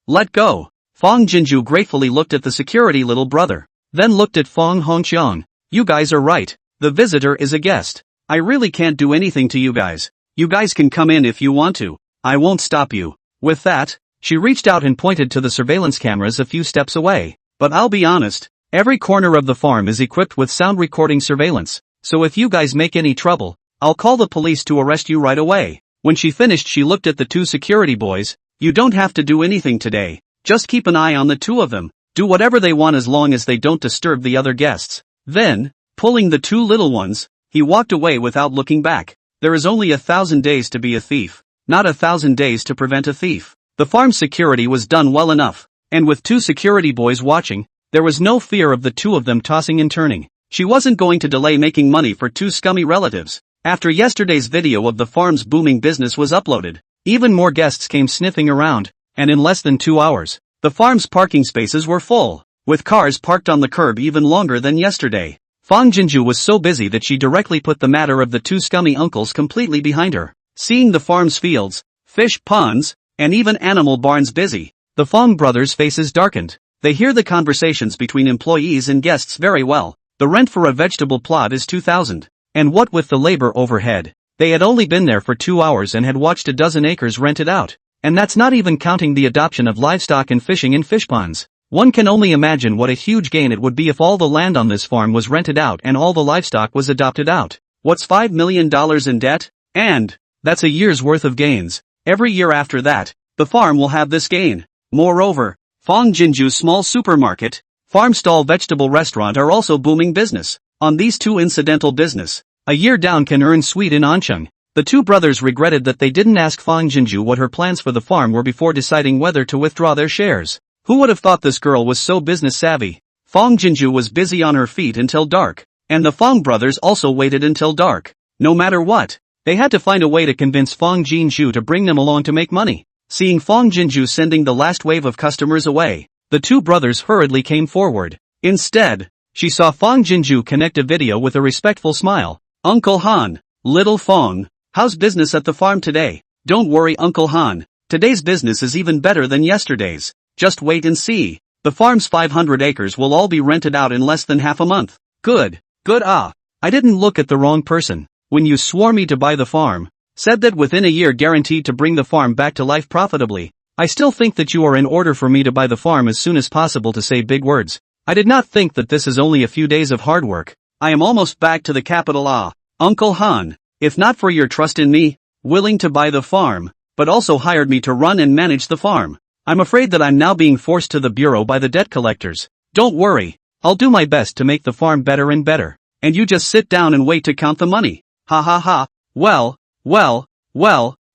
Let go. Fong Jinju gratefully looked at the security little brother, then looked at Fong Hongqiang. You guys are right. The visitor is a guest. I really can't do anything to you guys. You guys can come in if you want to. I won't stop you. With that, she reached out and pointed to the surveillance cameras a few steps away. But I'll be honest, every corner of the farm is equipped with sound recording surveillance, so if you guys make any trouble, I'll call the police to arrest you right away. When she finished, she looked at the two security boys. You don't have to do anything today. Just keep an eye on the two of them. Do whatever they want as long as they don't disturb the other guests. Then, pulling the two little ones, he walked away without looking back. There is only 1,000 days to be a thief, not 1,000 days to prevent a thief. The farm security was done well enough, and with two security boys watching, there was no fear of the two of them tossing and turning. She wasn't going to delay making money for two scummy relatives. After yesterday's video of the farm's booming business was uploaded, even more guests came sniffing around, and in less than 2 hours, the farm's parking spaces were full, with cars parked on the curb even longer than yesterday. Fang Jinju was so busy that she directly put the matter of the two scummy uncles completely behind her. Seeing the farm's fields, fish ponds, and even animal barns busy, the Fang brothers' faces darkened. They hear the conversations between employees and guests very well. The rent for a vegetable plot is 2,000. And what with the labor overhead? They had only been there for 2 hours and had watched a dozen acres rented out. And that's not even counting the adoption of livestock and fishing in fish ponds. One can only imagine what a huge gain it would be if all the land on this farm was rented out and all the livestock was adopted out. What's $5 million in debt? And that's a year's worth of gains. Every year after that, the farm will have this gain. Moreover, Fang Jinju's small supermarket, farm stall vegetable restaurant are also booming business. On these two incidental business, a year down can earn sweet in Ancheng. The two brothers regretted that they didn't ask Fang Jinju what her plans for the farm were before deciding whether to withdraw their shares. Who would have thought this girl was so business savvy? Fang Jinju was busy on her feet until dark, and the Fang brothers also waited until dark. No matter what, they had to find a way to convince Fang Jinju to bring them along to make money. Seeing Fang Jinju sending the last wave of customers away, the two brothers hurriedly came forward. Instead, she saw Fang Jinju connect a video with a respectful smile. Uncle Han, little Fang, how's business at the farm today? Don't worry, Uncle Han, today's business is even better than yesterday's. Just wait and see. The farm's 500 acres will all be rented out in less than half a month. Good. I didn't look at the wrong person. When you swore me to buy the farm, said that within a year guaranteed to bring the farm back to life profitably, I still think that you are in order for me to buy the farm as soon as possible to say big words. I did not think that this is only a few days of hard work. I am almost back to the capital. Uncle Han, if not for your trust in me, willing to buy the farm, but also hired me to run and manage the farm, I'm afraid that I'm now being forced to the bureau by the debt collectors. Don't worry, I'll do my best to make the farm better and better, and you just sit down and wait to count the money. Ha ha ha. Well,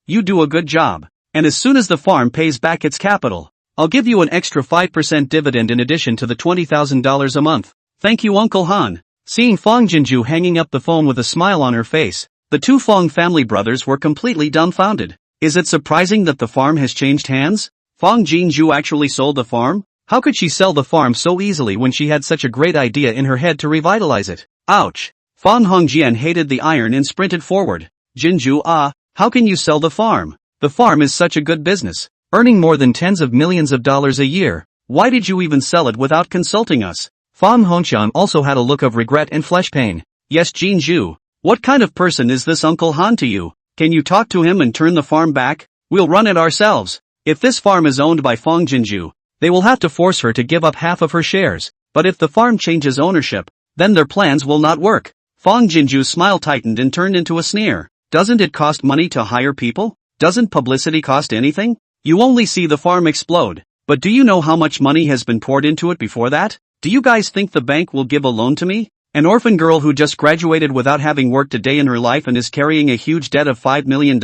you do a good job, and as soon as the farm pays back its capital, I'll give you an extra 5% dividend in addition to the $20,000 a month. Thank you, Uncle Han. Seeing Fang Jinju hanging up the phone with a smile on her face, the two Fang family brothers were completely dumbfounded. Is it surprising that the farm has changed hands? Fang Jinju actually sold the farm? How could she sell the farm so easily when she had such a great idea in her head to revitalize it? Ouch! Fan Hongjian hated the iron and sprinted forward. Jinju, how can you sell the farm? The farm is such a good business, earning more than tens of millions of dollars a year. Why did you even sell it without consulting us? Fan Hongxian also had a look of regret and flesh pain. Yes, Jinju, what kind of person is this Uncle Han to you? Can you talk to him and turn the farm back? We'll run it ourselves. If this farm is owned by Fang Jinju, they will have to force her to give up half of her shares. But if the farm changes ownership, then their plans will not work. Fang Jinju's smile tightened and turned into a sneer. Doesn't it cost money to hire people? Doesn't publicity cost anything? You only see the farm explode. But do you know how much money has been poured into it before that? Do you guys think the bank will give a loan to me? An orphan girl who just graduated without having worked a day in her life and is carrying a huge debt of $5 million?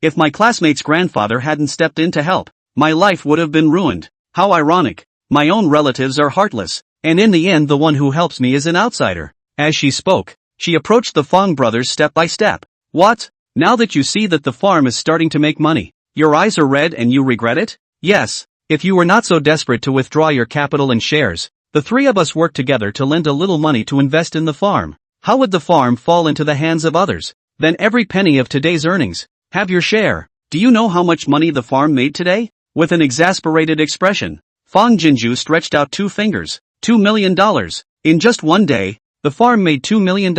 If my classmate's grandfather hadn't stepped in to help, my life would have been ruined. How ironic. My own relatives are heartless, and in the end the one who helps me is an outsider. As she spoke, she approached the Fang brothers step by step. What? Now that you see that the farm is starting to make money, your eyes are red and you regret it? Yes. If you were not so desperate to withdraw your capital and shares, the three of us worked together to lend a little money to invest in the farm. How would the farm fall into the hands of others? Then every penny of today's earnings. Have your share. Do you know how much money the farm made today? With an exasperated expression, Fang Jinju stretched out 2 fingers. $2 million. In just one day, the farm made $2 million.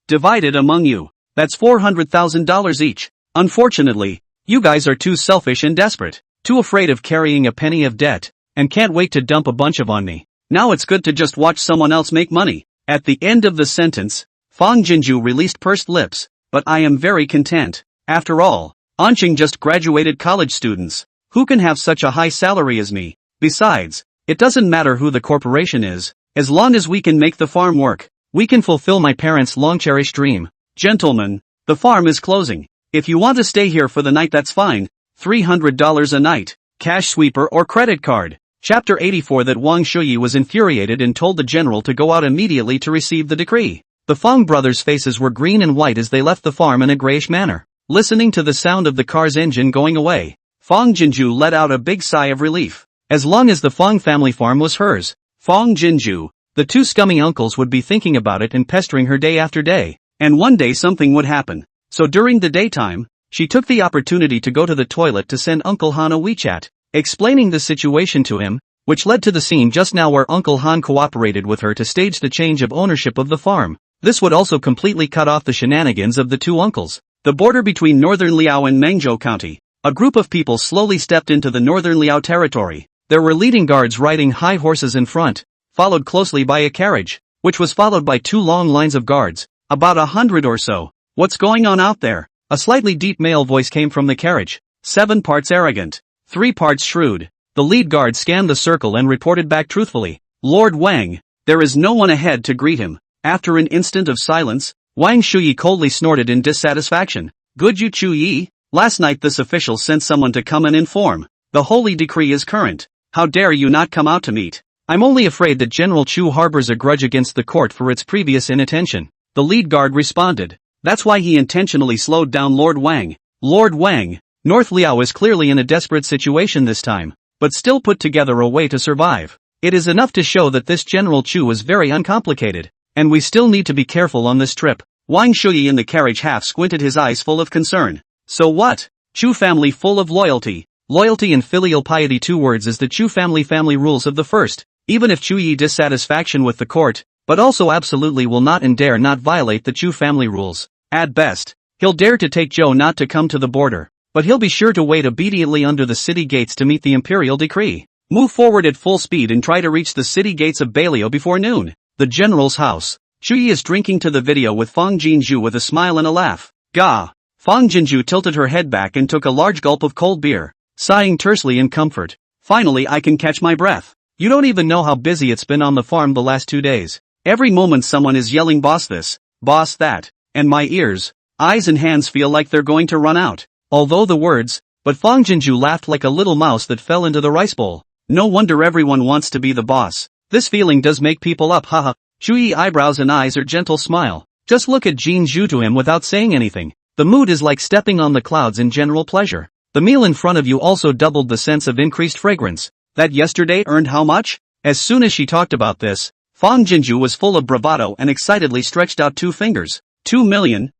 Divided among you, that's $400,000 each. Unfortunately, you guys are too selfish and desperate, too afraid of carrying a penny of debt, and can't wait to dump a bunch of on me. Now it's good to just watch someone else make money. At the end of the sentence, Fang Jinju released pursed lips. But I am very content. After all, Anqing just graduated college students. Who can have such a high salary as me? Besides, it doesn't matter who the corporation is, as long as we can make the farm work. We can fulfill my parents' long-cherished dream. Gentlemen, the farm is closing. If you want to stay here for the night, that's fine. $300 a night, cash sweeper or credit card. Chapter 84. That Wang Shuyi was infuriated and told the general to go out immediately to receive the decree. The Fang brothers' faces were green and white as they left the farm in a grayish manner. Listening to the sound of the car's engine going away, Fang Jinju let out a big sigh of relief. As long as the Fang family farm was hers, Fang Jinju, The two scummy uncles would be thinking about it and pestering her day after day. And one day something would happen. So during the daytime, she took the opportunity to go to the toilet to send Uncle Han a WeChat, explaining the situation to him, which led to the scene just now where Uncle Han cooperated with her to stage the change of ownership of the farm. This would also completely cut off the shenanigans of the two uncles. The border between northern Liao and Mengzhou County. A group of people slowly stepped into the northern Liao territory. There were leading guards riding high horses in front, followed closely by a carriage, which was followed by two long lines of guards, about 100 or so. What's going on out there? A slightly deep male voice came from the carriage. 7 parts arrogant, 3 parts shrewd. The lead guard scanned the circle and reported back truthfully. Lord Wang, there is no one ahead to greet him. After an instant of silence, Wang Shuyi coldly snorted in dissatisfaction. Good you Chuyi? Last night this official sent someone to come and inform. The holy decree is current. How dare you not come out to meet? I'm only afraid that General Chu harbors a grudge against the court for its previous inattention. The lead guard responded. That's why he intentionally slowed down Lord Wang. Lord Wang, North Liao is clearly in a desperate situation this time, but still put together a way to survive. It is enough to show that this General Chu is very uncomplicated, and we still need to be careful on this trip. Wang Shuyi in the carriage half squinted, his eyes full of concern. So what? Chu family full of loyalty. Loyalty and filial piety, 2 words is the Chu family rules of the first. Even if Chu Yi dissatisfaction with the court, but also absolutely will not and dare not violate the Chu family rules. At best, he'll dare to take Zhou not to come to the border, but he'll be sure to wait obediently under the city gates to meet the imperial decree. Move forward at full speed and try to reach the city gates of Bailio before noon. The general's house. Chu Yi is drinking to the video with Fang Jinju with a smile and a laugh. Gah! Fang Jinju tilted her head back and took a large gulp of cold beer, sighing tersely in comfort. Finally I can catch my breath. You don't even know how busy it's been on the farm the last 2 days. Every moment someone is yelling boss this, boss that, and my ears, eyes and hands feel like they're going to run out. Although the words, but Fang Jinju laughed like a little mouse that fell into the rice bowl. No wonder everyone wants to be the boss. This feeling does make people up, haha. Chu Yi eyebrows and eyes are gentle smile. Just look at Jin Zhu to him without saying anything. The mood is like stepping on the clouds in general pleasure. The meal in front of you also doubled the sense of increased fragrance. That yesterday earned how much? As soon as she talked about this, Fang Jinju was full of bravado and excitedly stretched out 2 fingers. 2 million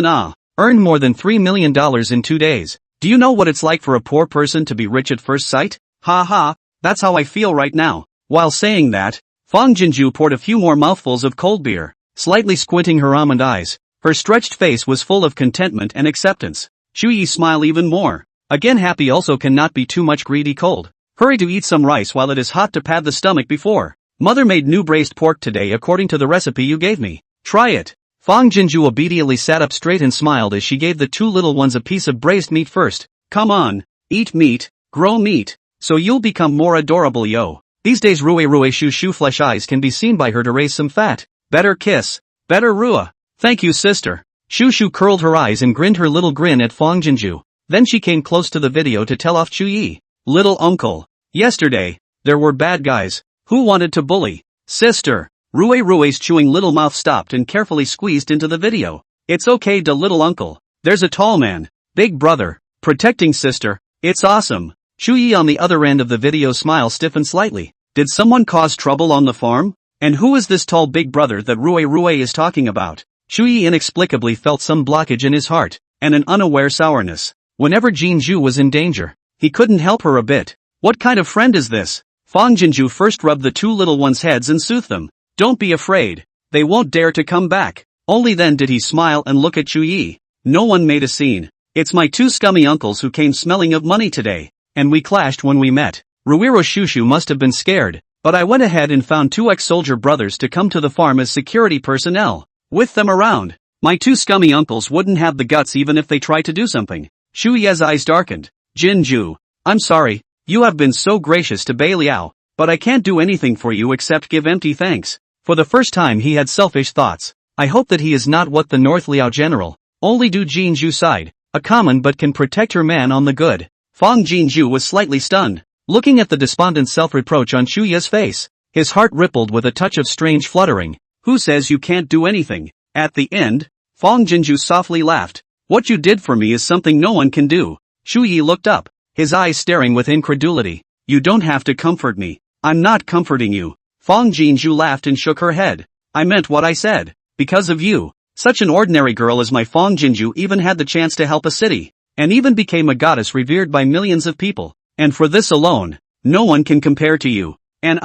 ah. Earned more than $3 million in 2 days. Do you know what it's like for a poor person to be rich at first sight? Ha ha, that's how I feel right now. While saying that, Fang Jinju poured a few more mouthfuls of cold beer, slightly squinting her almond eyes. Her stretched face was full of contentment and acceptance. Chu Yi smiled even more. Again, happy also cannot be too much greedy cold. Hurry to eat some rice while it is hot to pad the stomach before. Mother made new braised pork today according to the recipe you gave me. Try it. Fang Jinju obediently sat up straight and smiled as she gave the 2 little ones a piece of braised meat first. Come on, eat meat, grow meat, so you'll become more adorable yo. These days Rue Shu flesh eyes can be seen by her to raise some fat. Better kiss, better Rua. Thank you sister. Shu curled her eyes and grinned her little grin at Fang Jinju. Then she came close to the video to tell off Chu Yi. Little uncle. Yesterday, there were bad guys, who wanted to bully. Sister. Rue's chewing little mouth stopped and carefully squeezed into the video. It's okay da little uncle. There's a tall man, big brother, protecting sister. It's awesome. Chu Yi on the other end of the video smile stiffened slightly. Did someone cause trouble on the farm? And who is this tall big brother that Rue is talking about? Chu Yi inexplicably felt some blockage in his heart, and an unaware sourness. Whenever Jin Zhu was in danger, he couldn't help her a bit. What kind of friend is this? Fang Jinju first rubbed the 2 little ones' heads and soothed them. Don't be afraid. They won't dare to come back. Only then did he smile and look at Chu Yi. No one made a scene. It's my 2 scummy uncles who came smelling of money today, and we clashed when we met. Ruiro Shushu must have been scared, but I went ahead and found 2 ex-soldier brothers to come to the farm as security personnel. With them around, my 2 scummy uncles wouldn't have the guts even if they tried to do something. Shu Ye's eyes darkened. Jin Zhu, I'm sorry, you have been so gracious to Bai Liao, but I can't do anything for you except give empty thanks. For the first time he had selfish thoughts. I hope that he is not what the North Liao general, only do Jin Zhu side, a common but can protect her man on the good. Fang Jinju was slightly stunned, looking at the despondent self-reproach on Shu Ye's face. His heart rippled with a touch of strange fluttering. Who says you can't do anything? At the end, Fang Jinju softly laughed. What you did for me is something no one can do. Shu Yi looked up, his eyes staring with incredulity. You don't have to comfort me. I'm not comforting you. Fang Jinju laughed and shook her head. I meant what I said. Because of you. Such an ordinary girl as my Fang Jinju even had the chance to help a city. And even became a goddess revered by millions of people. And for this alone, no one can compare to you. And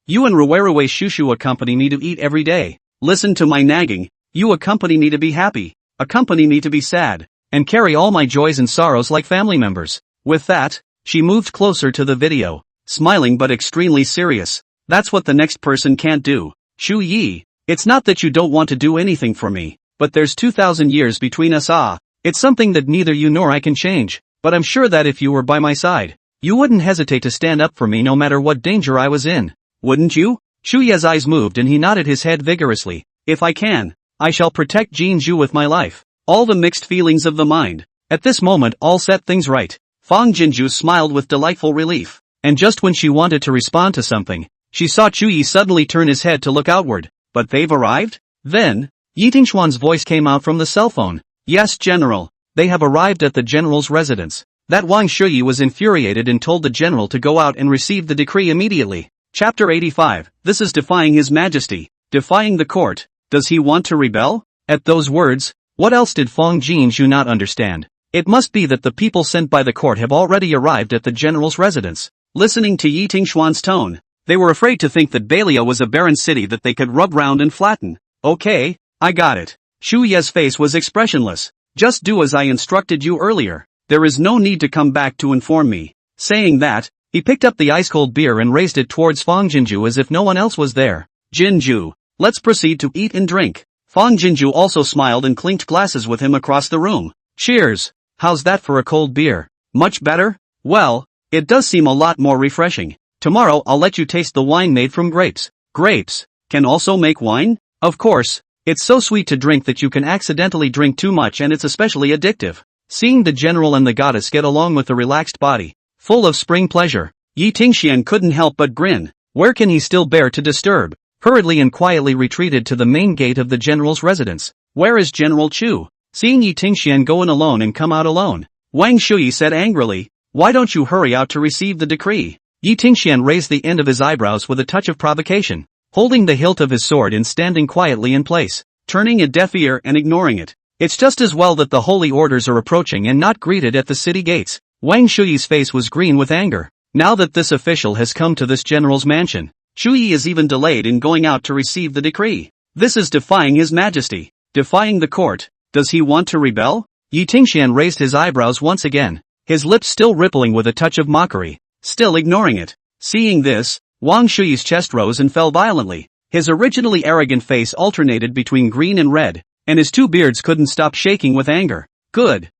you and Ruwerue Shushu accompany me to eat every day. Listen to my nagging. You accompany me to be happy. Accompany me to be sad. And carry all my joys and sorrows like family members. With that, she moved closer to the video, smiling but extremely serious. That's what the next person can't do. Shu Yi, it's not that you don't want to do anything for me, but there's 2,000 years between us. It's something that neither you nor I can change, but I'm sure that if you were by my side, you wouldn't hesitate to stand up for me no matter what danger I was in. Wouldn't you? Shu Ye's eyes moved and he nodded his head vigorously. If I can, I shall protect Jinju with my life. All the mixed feelings of the mind. At this moment all set things right. Fang Jinju smiled with delightful relief. And just when she wanted to respond to something, she saw Chu Yi suddenly turn his head to look outward. But they've arrived? Then, Yi Tingshuan's voice came out from the cell phone. Yes, General. They have arrived at the General's residence. That Wang Shuyi was infuriated and told the General to go out and receive the decree immediately. Chapter 85. This is defying His Majesty. Defying the court. Does he want to rebel? At those words, what else did Fang Jinju not understand? It must be that the people sent by the court have already arrived at the General's residence. Listening to Yi Tingshuan's tone, they were afraid to think that Bailia was a barren city that they could rub round and flatten. Okay, I got it. Shu Ye's face was expressionless. Just do as I instructed you earlier. There is no need to come back to inform me. Saying that, he picked up the ice-cold beer and raised it towards Fang Jinju as if no one else was there. Jinju, let's proceed to eat and drink. Fang Jinju also smiled and clinked glasses with him across the room. Cheers. How's that for a cold beer? Much better? Well, it does seem a lot more refreshing. Tomorrow I'll let you taste the wine made from grapes. Grapes can also make wine? Of course. It's so sweet to drink that you can accidentally drink too much and it's especially addictive. Seeing the General and the goddess get along with a relaxed body, full of spring pleasure, Yi Tingxian couldn't help but grin. Where can he still bear to disturb? Hurriedly and quietly retreated to the main gate of the General's residence. Where is General Chu? Seeing Yi Tingxian go in alone and come out alone, Wang Shuyi said angrily, why don't you hurry out to receive the decree? Yi Tingxian raised the end of his eyebrows with a touch of provocation, holding the hilt of his sword and standing quietly in place, turning a deaf ear and ignoring it. It's just as well that the holy orders are approaching and not greeted at the city gates. Wang Shuyi's face was green with anger. Now that this official has come to this general's mansion, Shuyi is even delayed in going out to receive the decree. This is defying His Majesty. Defying the court. Does he want to rebel? Yi Tingxian raised his eyebrows once again, his lips still rippling with a touch of mockery, still ignoring it. Seeing this, Wang Shuyi's chest rose and fell violently. His originally arrogant face alternated between green and red, and his two beards couldn't stop shaking with anger. Good.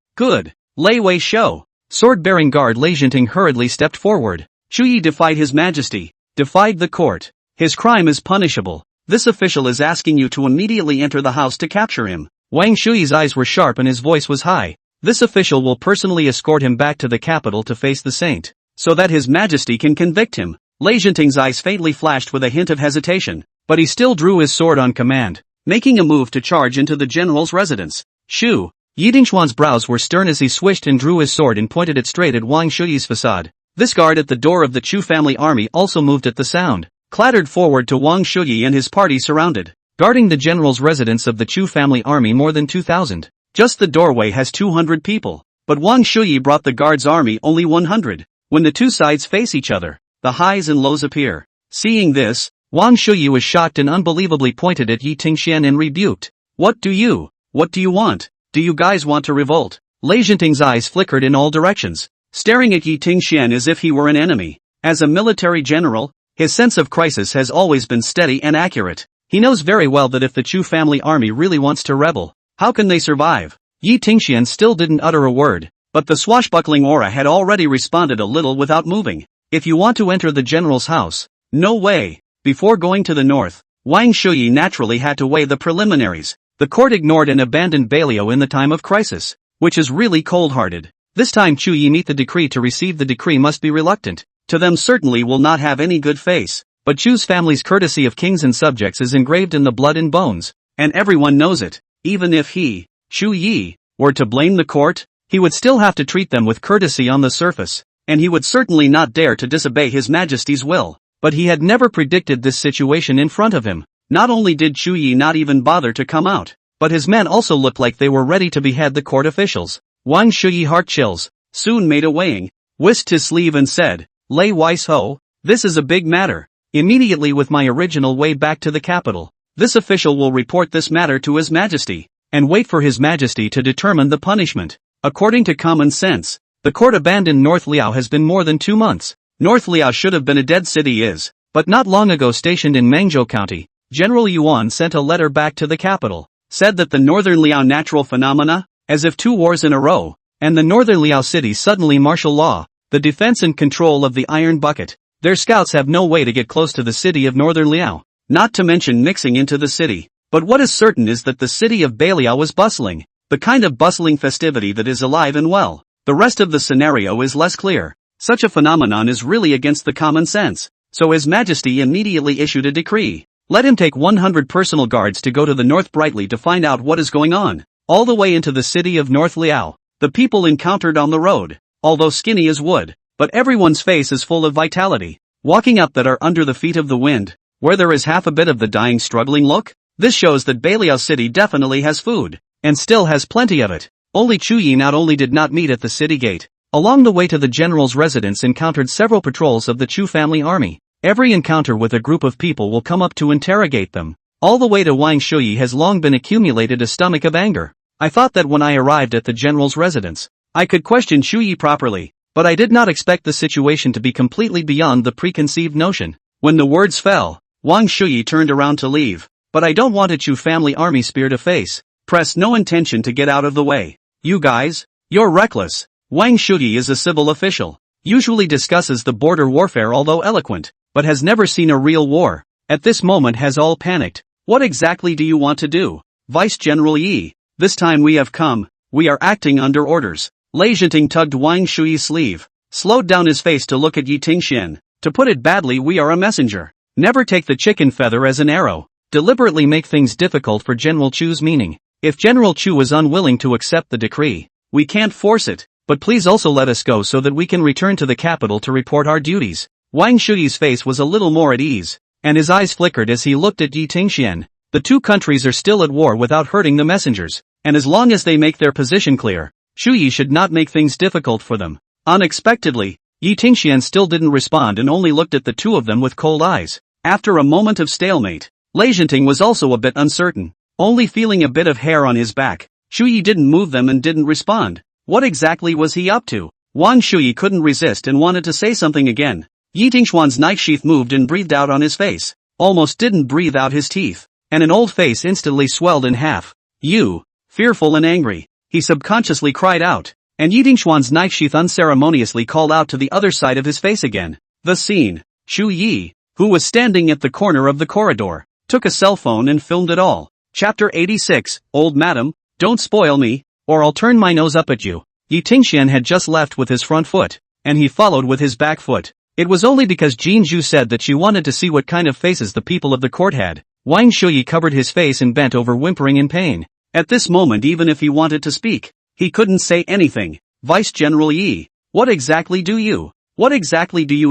Lei Wei Shou. Sword-bearing guard Lei Jinting hurriedly stepped forward. Shuyi defied His Majesty. Defied the court. His crime is punishable. This official is asking you to immediately enter the house to capture him. Wang Shuyi's eyes were sharp and his voice was high. This official will personally escort him back to the capital to face the saint, so that His Majesty can convict him. Lei Jinting's eyes faintly flashed with a hint of hesitation, but he still drew his sword on command, making a move to charge into the general's residence. Shoo! Yi Tingshuan's brows were stern as he swished and drew his sword and pointed it straight at Wang Shuyi's facade. This guard at the door of the Chu family army also moved at the sound, clattered forward to Wang Shuyi and his party surrounded, guarding the general's residence of the Chu family army more than 2,000. Just the doorway has 200 people, but Wang Shuyi brought the guard's army only 100. When the two sides face each other, the highs and lows appear. Seeing this, Wang Shuyi was shocked and unbelievably pointed at Yi Tingxian and rebuked. What do you want? Do you guys want to revolt? Lei Jinting's eyes flickered in all directions, staring at Yi Tingxian as if he were an enemy. As a military general, his sense of crisis has always been steady and accurate. He knows very well that if the Chu family army really wants to rebel, how can they survive? Yi Tingxian still didn't utter a word, but the swashbuckling aura had already responded a little without moving. If you want to enter the general's house, no way. Before going to the north, Wang Shuyi naturally had to weigh the preliminaries. The court ignored and abandoned Bailio in the time of crisis, which is really cold-hearted. This time Chu Yi meet the decree to receive the decree must be reluctant. To them certainly will not have any good face. But Chu's family's courtesy of kings and subjects is engraved in the blood and bones, and everyone knows it. Even if he, Chu Yi, were to blame the court, he would still have to treat them with courtesy on the surface, and he would certainly not dare to disobey His Majesty's will. but he had never predicted this situation in front of him. Not only did Chu Yi not even bother to come out, but his men also looked like they were ready to behead the court officials. Wang Shuyi heart chills, soon made a weighing, whisked his sleeve and said, Lei Weiss Ho, this is a big matter. Immediately with my original way back to the capital, this official will report this matter to His Majesty, and wait for His Majesty to determine the punishment. According to common sense, the court abandoned North Liao has been more than 2 months. North Liao should have been a dead city but not long ago stationed in Mangzhou County. General Yuan sent a letter back to the capital, said that the Northern Liao natural phenomena, as if 2 wars in a row, and the Northern Liao city suddenly martial law, the defense and control of the Iron Bucket. Their scouts have no way to get close to the city of Northern Liao, not to mention mixing into the city. But what is certain is that the city of Beiliao was bustling, the kind of bustling festivity that is alive and well. The rest of the scenario is less clear. Such a phenomenon is really against the common sense, so His Majesty immediately issued a decree. Let him take 100 personal guards to go to the north brightly to find out what is going on. All the way into the city of North Liao, the people encountered on the road, although skinny as wood, but everyone's face is full of vitality, walking up that are under the feet of the wind, where there is half a bit of the dying struggling look. This shows that Beiliao city definitely has food, and still has plenty of it. Only Chu Yi not only did not meet at the city gate, along the way to the general's residence encountered several patrols of the Chu family army. Every encounter with a group of people will come up to interrogate them. All the way to Wang Shuyi has long been accumulated a stomach of anger. I thought that when I arrived at the general's residence, I could question Chu Yi properly, but I did not expect the situation to be completely beyond the preconceived notion. When the words fell, Wang Shuyi turned around to leave, but I don't want a Chu family army spear to face. Press no intention to get out of the way. You guys, you're reckless. Wang Shuyi is a civil official, usually discusses the border warfare although eloquent, but has never seen a real war. At this moment has all panicked. What exactly do you want to do? Vice General Yi, this time we have come, we are acting under orders. Lei Zhenting tugged Wang Shuyi's sleeve, slowed down his face to look at Yi Tingxian. To put it badly, we are a messenger. Never take the chicken feather as an arrow. Deliberately make things difficult for General Chu's meaning. If General Chu is unwilling to accept the decree, we can't force it, but please also let us go so that we can return to the capital to report our duties. Wang Shuyi's face was a little more at ease, and his eyes flickered as he looked at Yi Tingxian. The 2 countries are still at war without hurting the messengers, and as long as they make their position clear, Chu Yi should not make things difficult for them. Unexpectedly, Yi Tingxian still didn't respond and only looked at the 2 of them with cold eyes. After a moment of stalemate, Lei Zhenting was also a bit uncertain, only feeling a bit of hair on his back. Chu Yi didn't move them and didn't respond. What exactly was he up to? Wang Shuyi couldn't resist and wanted to say something again. Yi Tingxuan's knife sheath moved and breathed out on his face, almost didn't breathe out his teeth, and an old face instantly swelled in half. You, fearful and angry, he subconsciously cried out, and Yi Tingxuan's knife sheath unceremoniously called out to the other side of his face again. The scene. Chu Yi, who was standing at the corner of the corridor, took a cell phone and filmed it all. Chapter 86, Old Madam, don't spoil me, or I'll turn my nose up at you. Yi Tingxian had just left with his front foot, and he followed with his back foot. It was only because Jin Zhu said that she wanted to see what kind of faces the people of the court had. Wang Shuyi covered his face and bent over whimpering in pain. At this moment even if he wanted to speak, he couldn't say anything. Vice General Yi, what exactly do you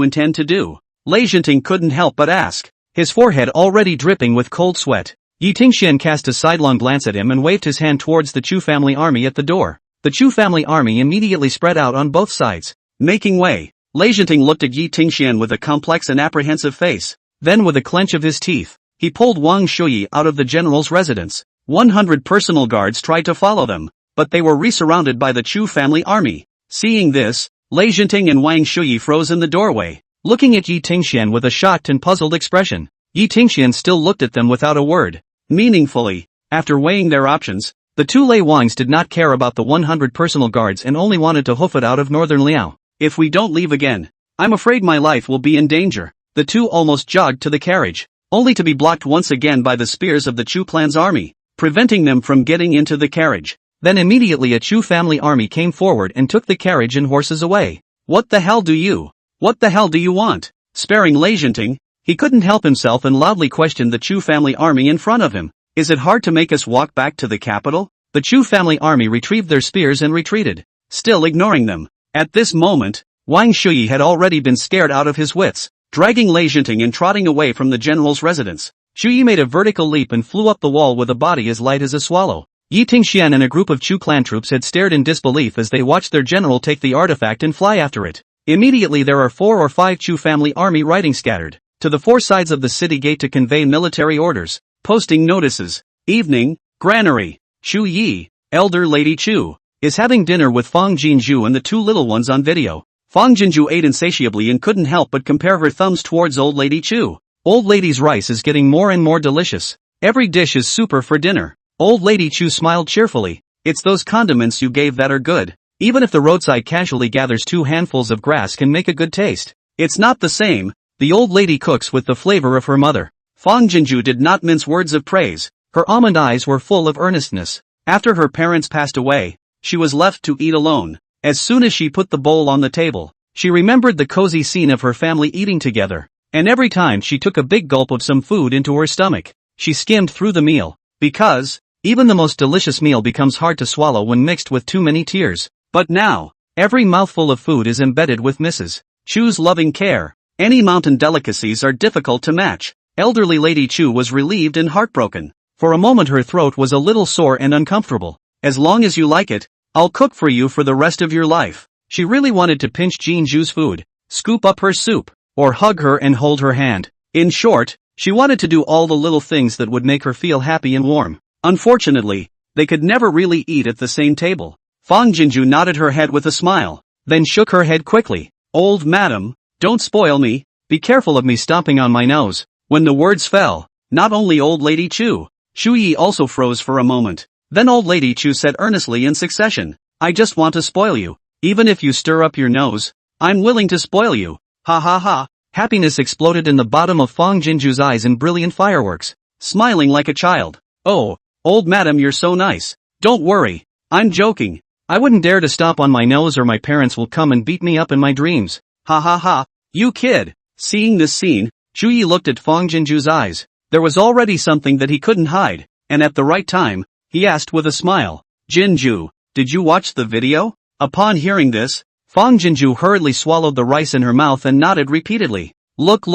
intend to do? Lei Zhenting couldn't help but ask, his forehead already dripping with cold sweat. Yi Tingxian cast a sidelong glance at him and waved his hand towards the Chu family army at the door. The Chu family army immediately spread out on both sides, making way. Lei Zhenting looked at Yi Tingxian with a complex and apprehensive face. Then with a clench of his teeth, he pulled Wang Shuyi out of the general's residence. 100 personal guards tried to follow them, but they were resurrounded by the Chu family army. Seeing this, Lei Zhenting and Wang Shuyi froze in the doorway, looking at Yi Tingxian with a shocked and puzzled expression. Yi Tingxian still looked at them without a word. Meaningfully, after weighing their options, the 2 Lei Wangs did not care about the 100 personal guards and only wanted to hoof it out of Northern Liao. If we don't leave again, I'm afraid my life will be in danger. The 2 almost jogged to the carriage, only to be blocked once again by the spears of the Chu clan's army, preventing them from getting into the carriage. Then immediately a Chu family army came forward and took the carriage and horses away. What the hell do you want? Sparing Lei Zhenting, he couldn't help himself and loudly questioned the Chu family army in front of him. Is it hard to make us walk back to the capital? The Chu family army retrieved their spears and retreated, still ignoring them. At this moment, Wang Shuyi had already been scared out of his wits. dragging Lei Jinting and trotting away from the general's residence. Chu Yi made a vertical leap and flew up the wall with a body as light as a swallow. Yi Tingxian and a group of Chu clan troops had stared in disbelief as they watched their general take the artifact and fly after it. Immediately there are 4 or 5 Chu family army riding scattered to the 4 sides of the city gate to convey military orders, posting notices. Evening, granary. Chu Yi, elder lady Chu, is having dinner with Fang Jinju and the 2 little ones on video. Fang Jinju ate insatiably and couldn't help but compare her thumbs towards old lady Chu. Old lady's rice is getting more and more delicious. Every dish is super for dinner. Old lady Chu smiled cheerfully. It's those condiments you gave that are good. Even if the roadside casually gathers 2 handfuls of grass can make a good taste. It's not the same. The old lady cooks with the flavor of her mother. Fang Jinju did not mince words of praise. Her almond eyes were full of earnestness. After her parents passed away, she was left to eat alone. As soon as she put the bowl on the table, she remembered the cozy scene of her family eating together. And every time she took a big gulp of some food into her stomach, she skimmed through the meal. Because, even the most delicious meal becomes hard to swallow when mixed with too many tears. But now, every mouthful of food is embedded with Mrs. Chu's loving care. Any mountain delicacies are difficult to match. Elderly Lady Chu was relieved and heartbroken. For a moment her throat was a little sore and uncomfortable. As long as you like it, I'll cook for you for the rest of your life. She really wanted to pinch Jinju's food, scoop up her soup, or hug her and hold her hand. In short, she wanted to do all the little things that would make her feel happy and warm. Unfortunately, they could never really eat at the same table. Fang Jinju nodded her head with a smile, then shook her head quickly. Old madam, don't spoil me, be careful of me stomping on my nose. When the words fell, not only old lady Chu Yi also froze for a moment. Then old lady Chu said earnestly in succession, I just want to spoil you. Even if you stir up your nose, I'm willing to spoil you. Ha ha ha. Happiness exploded in the bottom of Fang Jinju's eyes in brilliant fireworks. Smiling like a child. Oh, old madam, you're so nice. Don't worry. I'm joking. I wouldn't dare to stomp on my nose or my parents will come and beat me up in my dreams. Ha ha ha. You kid. Seeing this scene, Chu Yi looked at Fang Jinju's eyes. There was already something that he couldn't hide, and at the right time, he asked with a smile. Jinju, did you watch the video? Upon hearing this, Fang Jinju hurriedly swallowed the rice in her mouth and nodded repeatedly. Look,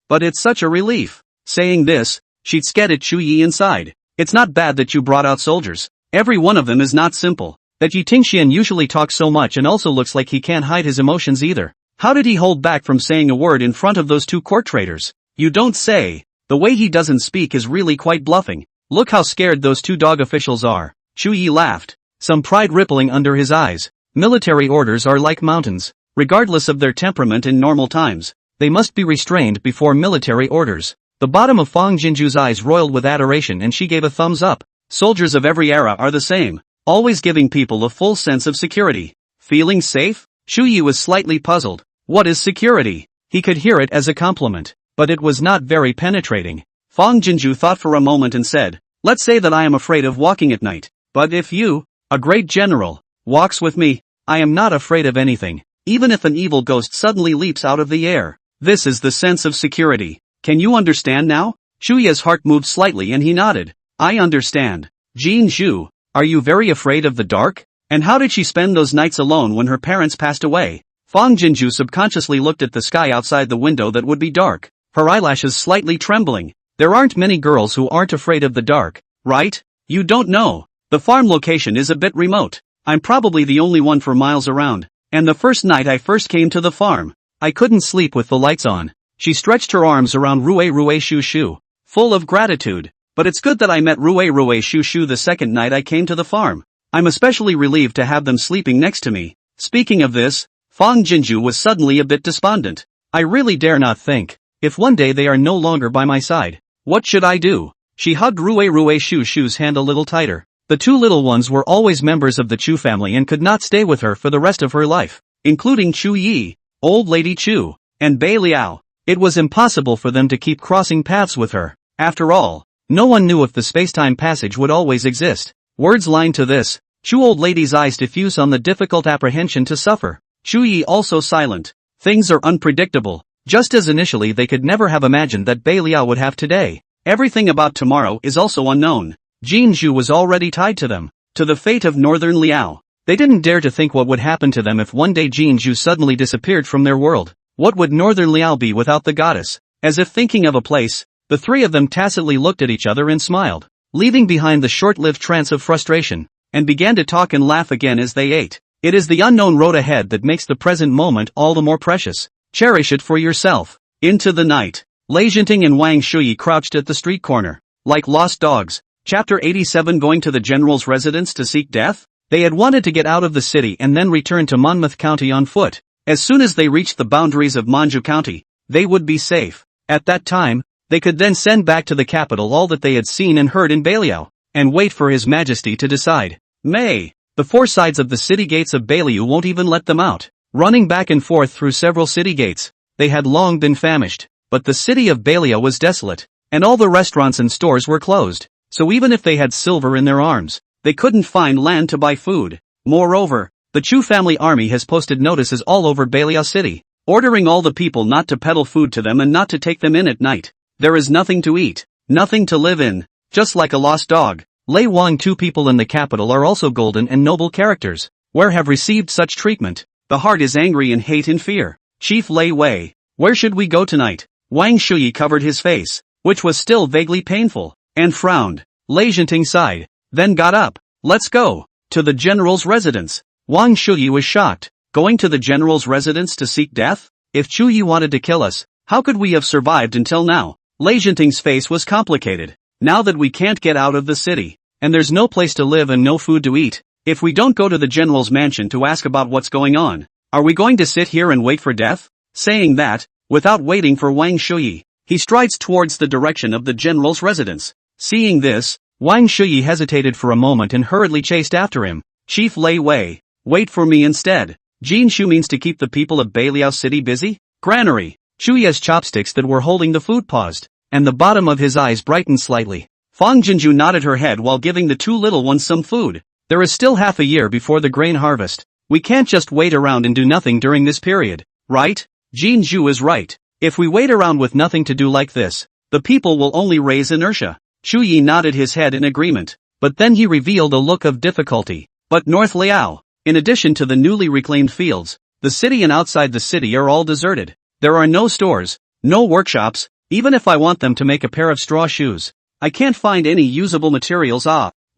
but it's such a relief. Saying this, she'd scat at Chu Yi inside. It's not bad that you brought out soldiers. Every one of them is not simple. That Yi Tingxian usually talks so much and also looks like he can't hide his emotions either. How did he hold back from saying a word in front of those 2 court traitors? You don't say. The way he doesn't speak is really quite bluffing. Look how scared those 2 dog officials are. Chu Yi laughed, some pride rippling under his eyes. Military orders are like mountains. Regardless of their temperament in normal times, they must be restrained before military orders. The bottom of Fang Jinju's eyes roiled with adoration and she gave a thumbs up. Soldiers of every era are the same, always giving people a full sense of security. Feeling safe? Chu Yi was slightly puzzled. What is security? He could hear it as a compliment, but it was not very penetrating. Fang Jinju thought for a moment and said, let's say that I am afraid of walking at night. But if you, a great general, walks with me, I am not afraid of anything, even if an evil ghost suddenly leaps out of the air. This is the sense of security. Can you understand now? Chu Yi's heart moved slightly and he nodded. I understand. Jinju, are you very afraid of the dark? And how did she spend those nights alone when her parents passed away? Fang Jinju subconsciously looked at the sky outside the window that would be dark, her eyelashes slightly trembling. There aren't many girls who aren't afraid of the dark, right? You don't know. The farm location is a bit remote. I'm probably the only one for miles around. And the first night I first came to the farm, I couldn't sleep with the lights on. She stretched her arms around Rue Shu Shu, full of gratitude. But it's good that I met Rue Shu Shu the second night I came to the farm. I'm especially relieved to have them sleeping next to me. Speaking of this, Fang Jinju was suddenly a bit despondent. I really dare not think. If one day they are no longer by my side, what should I do? She hugged Rue Shu Shu's hand a little tighter. The 2 little ones were always members of the Chu family and could not stay with her for the rest of her life, including Chu Yi, old lady Chu, and Bei Liao. It was impossible for them to keep crossing paths with her. After all, no one knew if the space-time passage would always exist. Words line to this, Chu old lady's eyes diffuse on the difficult apprehension to suffer. Chu Yi also silent. Things are unpredictable, just as initially they could never have imagined that Bei Liao would have today. Everything about tomorrow is also unknown. Jinju was already tied to them, to the fate of Northern Liao. They didn't dare to think what would happen to them if one day Jinju suddenly disappeared from their world. What would northern Liao be without the goddess? As if thinking of a place, the three of them tacitly looked at each other and smiled, leaving behind the short-lived trance of frustration, and began to talk and laugh again as they ate. It is the unknown road ahead that makes the present moment all the more precious. Cherish it for yourself. Into the night, Lei Jinting and Wang Shuyi crouched at the street corner, like lost dogs. Chapter 87. Going to the general's residence to seek death? They had wanted to get out of the city and then return to Monmouth County on foot. As soon as they reached the boundaries of Manju County, they would be safe. At that time, they could then send back to the capital all that they had seen and heard in Baliao, and wait for His Majesty to decide. The four sides of the city gates of Baliao won't even let them out. Running back and forth through several city gates, they had long been famished, but the city of Baliao was desolate, and all the restaurants and stores were closed, so even if they had silver in their arms, they couldn't find land to buy food. Moreover, the Chu family army has posted notices all over Baliao City, ordering all the people not to peddle food to them and not to take them in at night. There is nothing to eat, nothing to live in, just like a lost dog. Lei Wang. Two people in the capital are also golden and noble characters, where have received such treatment. The heart is angry in hate and fear. Chief Lei Wei, where should we go tonight? Wang Shuyi covered his face, which was still vaguely painful, and frowned. Lei Jinting sighed, then got up. Let's go. To the general's residence. Wang Shuyi was shocked. Going to the general's residence to seek death? If Chuyi wanted to kill us, how could we have survived until now? Lei Jinting's face was complicated. Now that we can't get out of the city, and there's no place to live and no food to eat, if we don't go to the general's mansion to ask about what's going on, are we going to sit here and wait for death? Saying that, without waiting for Wang Shuyi, he strides towards the direction of the general's residence. Seeing this, Wang Shuyi hesitated for a moment and hurriedly chased after him. Chief Lei Wei, wait for me instead. Jin Shu means to keep the people of Baliao City busy? Granary. Shuyi's chopsticks that were holding the food paused, and the bottom of his eyes brightened slightly. Fang Jinju nodded her head while giving the two little ones some food. There is still half a year before the grain harvest. We can't just wait around and do nothing during this period, right? Jin Zhu is right. If we wait around with nothing to do like this, the people will only raise inertia. Chu Yi nodded his head in agreement, but then he revealed a look of difficulty. But North Liao, in addition to the newly reclaimed fields, the city and outside the city are all deserted. There are no stores, no workshops, even if I want them to make a pair of straw shoes. I can't find any usable materials.